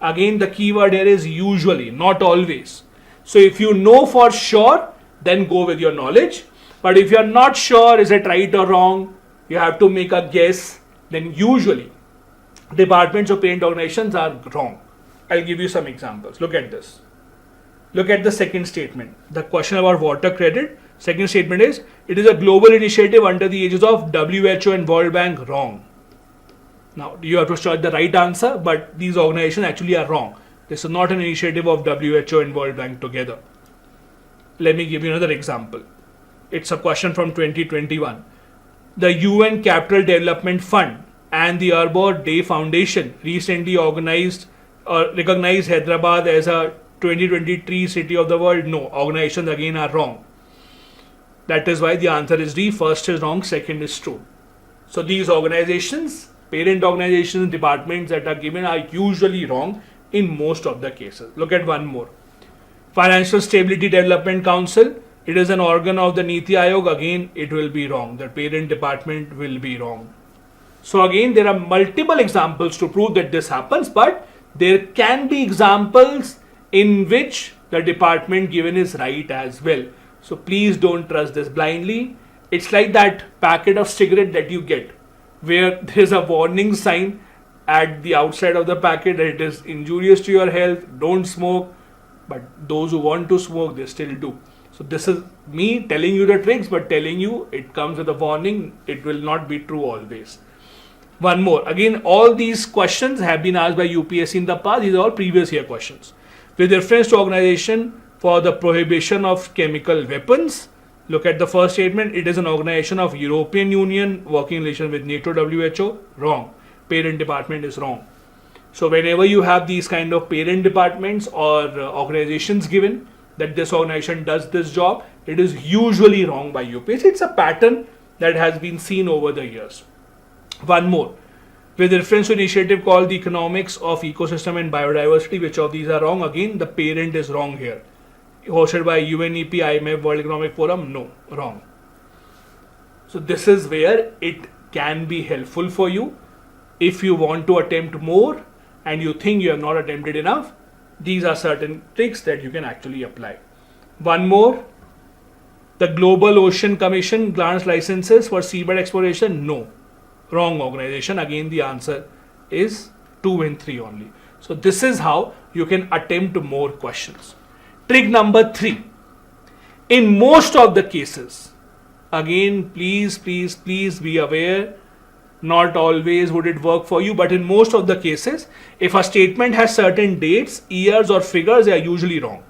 Again, the keyword here is usually, not always. So if you know for sure, then go with your knowledge. But if you are not sure, is it right or wrong, you have to make a guess, then usually departments or parent organizations are wrong. I'll give you some examples. Look at this. Look at the second statement. The question about water credit. Second statement is, it is a global initiative under the aegis of WHO and World Bank. Wrong. Now, you have to choose the right answer, but these organizations actually are wrong. This is not an initiative of WHO and World Bank together. Let me give you another example. It's a question from 2021. The UN Capital Development Fund and the Arbor Day Foundation recently recognized Hyderabad as a 2023 city of the world. No, organizations again are wrong. That is why the answer is D. First is wrong, second is true. So these organizations, parent organizations, departments that are given are usually wrong in most of the cases. Look at one more. Financial Stability Development Council. It is an organ of the Niti Aayog. Again, it will be wrong. The parent department will be wrong. So again, there are multiple examples to prove that this happens, but there can be examples in which the department given is right as well. So please don't trust this blindly. It's like that packet of cigarette that you get, where there is a warning sign at the outside of the packet that it is injurious to your health, don't smoke, but those who want to smoke, they still do. So this is me telling you the tricks, but telling you it comes with a warning, it will not be true always. One more. Again, all these questions have been asked by UPSC in the past. These are all previous year questions. With reference to organization for the prohibition of chemical weapons, look at the first statement. It is an organization of European Union working in relation with NATO, WHO. Wrong. Parent department is wrong. So whenever you have these kind of parent departments or organizations given that this organization does this job, it is usually wrong by UPSC. It's a pattern that has been seen over the years. One more. With reference to initiative called the Economics of Ecosystem and Biodiversity, which of these are wrong? Again, the parent is wrong here. Hosted by UNEP, IMF, World Economic Forum? No, wrong. So this is where it can be helpful for you. If you want to attempt more and you think you have not attempted enough, these are certain tricks that you can actually apply. One more. The Global Ocean Commission grants licenses for seabed exploration? No. Wrong organization. Again, the answer is 2 and 3 only. So this is how you can attempt more questions. Trick number 3. In most of the cases, again, please be aware, not always would it work for you, but in most of the cases, if a statement has certain dates, years or figures, they are usually wrong.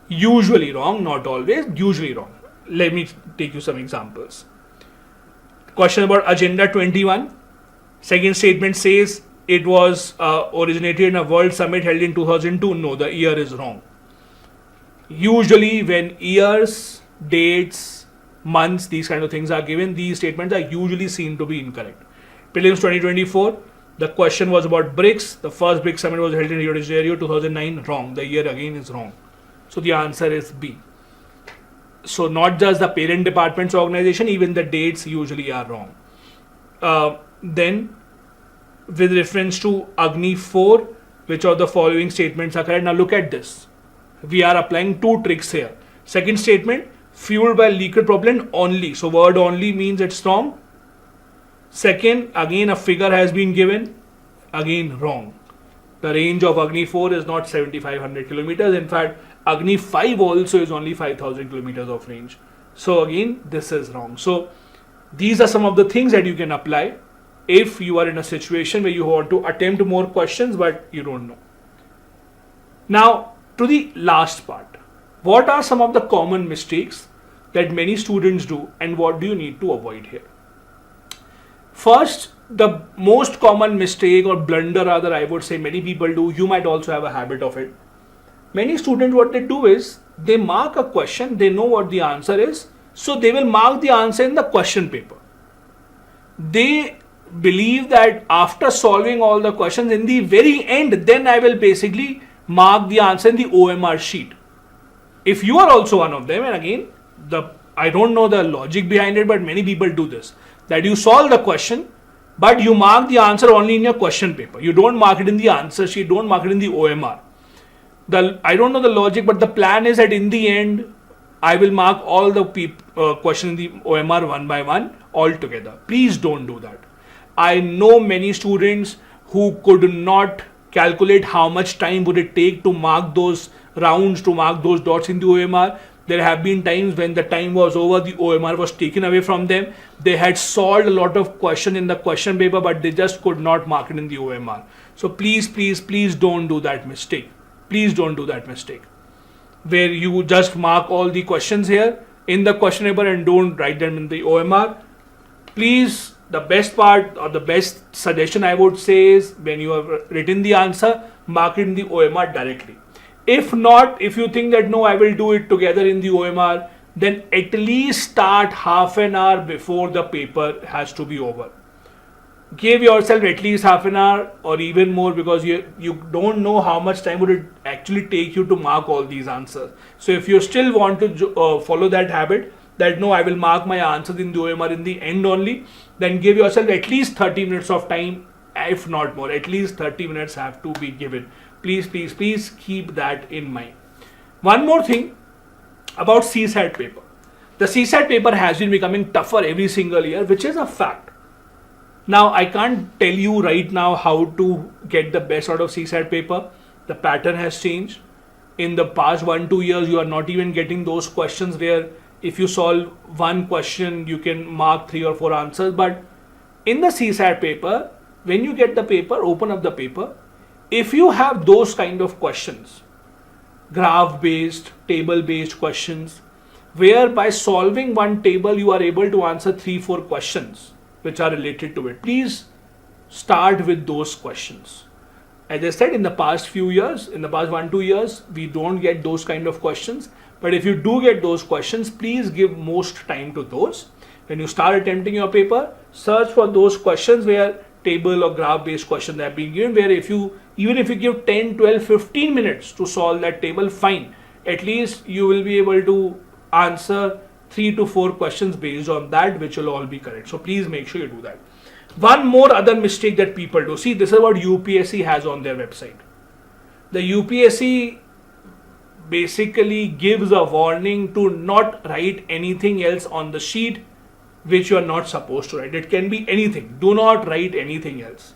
Usually wrong, not always, usually wrong. Let me take you some examples. Question about Agenda 21. Second statement says it was originated in a world summit held in 2002. No, the year is wrong. Usually when years, dates, months, these kind of things are given, these statements are usually seen to be incorrect. Prelims 2024, the question was about BRICS. The first BRICS summit was held in Rio de Janeiro 2009. Wrong. The year again is wrong. So the answer is B. So not just the parent department's organization, even the dates usually are wrong. Then with reference to Agni 4, which of the following statements are correct. Now look at this. We are applying two tricks here. Second statement, fueled by liquid propellant only. So word only means it's wrong. Second, again a figure has been given. Again wrong. The range of Agni 4 is not 7500 kilometers. In fact, Agni 5 also is only 5000 kilometers of range. So again, this is wrong. So these are some of the things that you can apply if you are in a situation where you want to attempt more questions but you don't know. Now to the last part. What are some of the common mistakes that many students do and what do you need to avoid here? First, the most common mistake or blunder rather I would say many people do, you might also have a habit of it. Many students, what they do is they mark a question, they know what the answer is, so they will mark the answer in the question paper. They believe that after solving all the questions in the very end, then I will basically mark the answer in the OMR sheet. If you are also one of them, and again, I don't know the logic behind it, but many people do this, that you solve the question, but you mark the answer only in your question paper. You don't mark it in the answer sheet, don't mark it in the OMR. I don't know the logic, but the plan is that in the end, I will mark all the questions in the OMR one by one all together. Please don't do that. I know many students who could not calculate how much time would it take to mark those rounds, to mark those dots in the OMR. There have been times when the time was over, the OMR was taken away from them. They had solved a lot of questions in the question paper, but they just could not mark it in the OMR. So please, please, please don't do that mistake. Please don't do that mistake where you just mark all the questions here in the question paper and don't write them in the OMR. Please, the best part or the best suggestion I would say is when you have written the answer, mark it in the OMR directly. If not, if you think that no, I will do it together in the OMR, then at least start half an hour before the paper has to be over. Give yourself at least half an hour or even more, because you don't know how much time would it actually take you to mark all these answers. So if you still want to follow that habit, that no, I will mark my answers in the OMR in the end only, then give yourself at least 30 minutes of time, if not more. At least 30 minutes have to be given. Please, please, please keep that in mind. One more thing about CSAT paper. The CSAT paper has been becoming tougher every single year, which is a fact. Now, I can't tell you right now how to get the best out of CSAT paper. The pattern has changed. In the past 1-2 years, you are not even getting those questions where if you solve one question, you can mark 3 or 4 answers. But in the CSAT paper, when you get the paper, open up the paper. If you have those kind of questions, graph-based, table-based questions, where by solving one table, you are able to answer 3-4 questions which are related to it, please start with those questions. As I said, in the past few years, in the past 1-2 years, we don't get those kind of questions. But if you do get those questions, please give most time to those. When you start attempting your paper, search for those questions where table or graph based questions have been given, where even if you give 10, 12, 15 minutes to solve that table, fine. At least you will be able to answer 3 to 4 questions based on that, which will all be correct. So please make sure you do that. One more other mistake that people do. See, this is what UPSC has on their website. The UPSC basically gives a warning to not write anything else on the sheet which you are not supposed to write. It can be anything. Do not write anything else.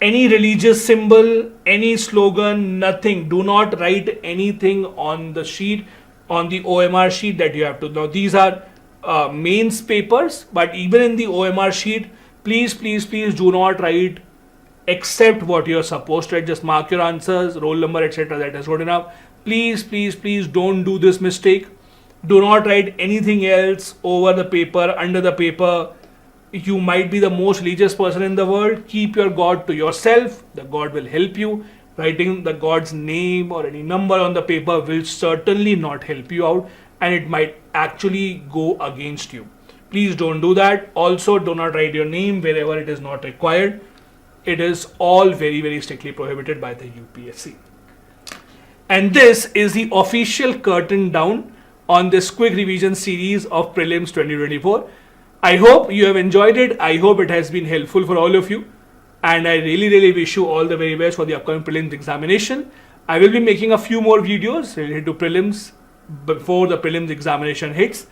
Any religious symbol, any slogan, nothing. Do not write anything on the sheet, on the OMR sheet that you have to. Now these are mains papers, but even in the OMR sheet, please, please, please do not write except what you are supposed to write. Just mark your answers, roll number, etc. That is good enough. Please, please, please don't do this mistake. Do not write anything else over the paper, under the paper. You might be the most religious person in the world. Keep your God to yourself. The God will help you. Writing the God's name or any number on the paper will certainly not help you out, and it might actually go against you. Please don't do that. Also, do not write your name wherever it is not required. It is all very, very strictly prohibited by the UPSC. And this is the official curtain down on this quick revision series of Prelims 2024. I hope you have enjoyed it. I hope it has been helpful for all of you. and I really wish you all the very best for the upcoming prelims examination. I will be making a few more videos related to prelims before the prelims examination hits.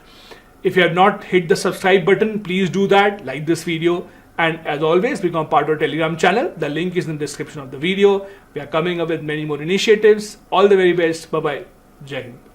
If you have not hit the subscribe button, please do that, like this video, and as always, become part of our Telegram channel. The link is in the description of the video. We are coming up with many more initiatives. All the very best. Bye bye. Jai Hind.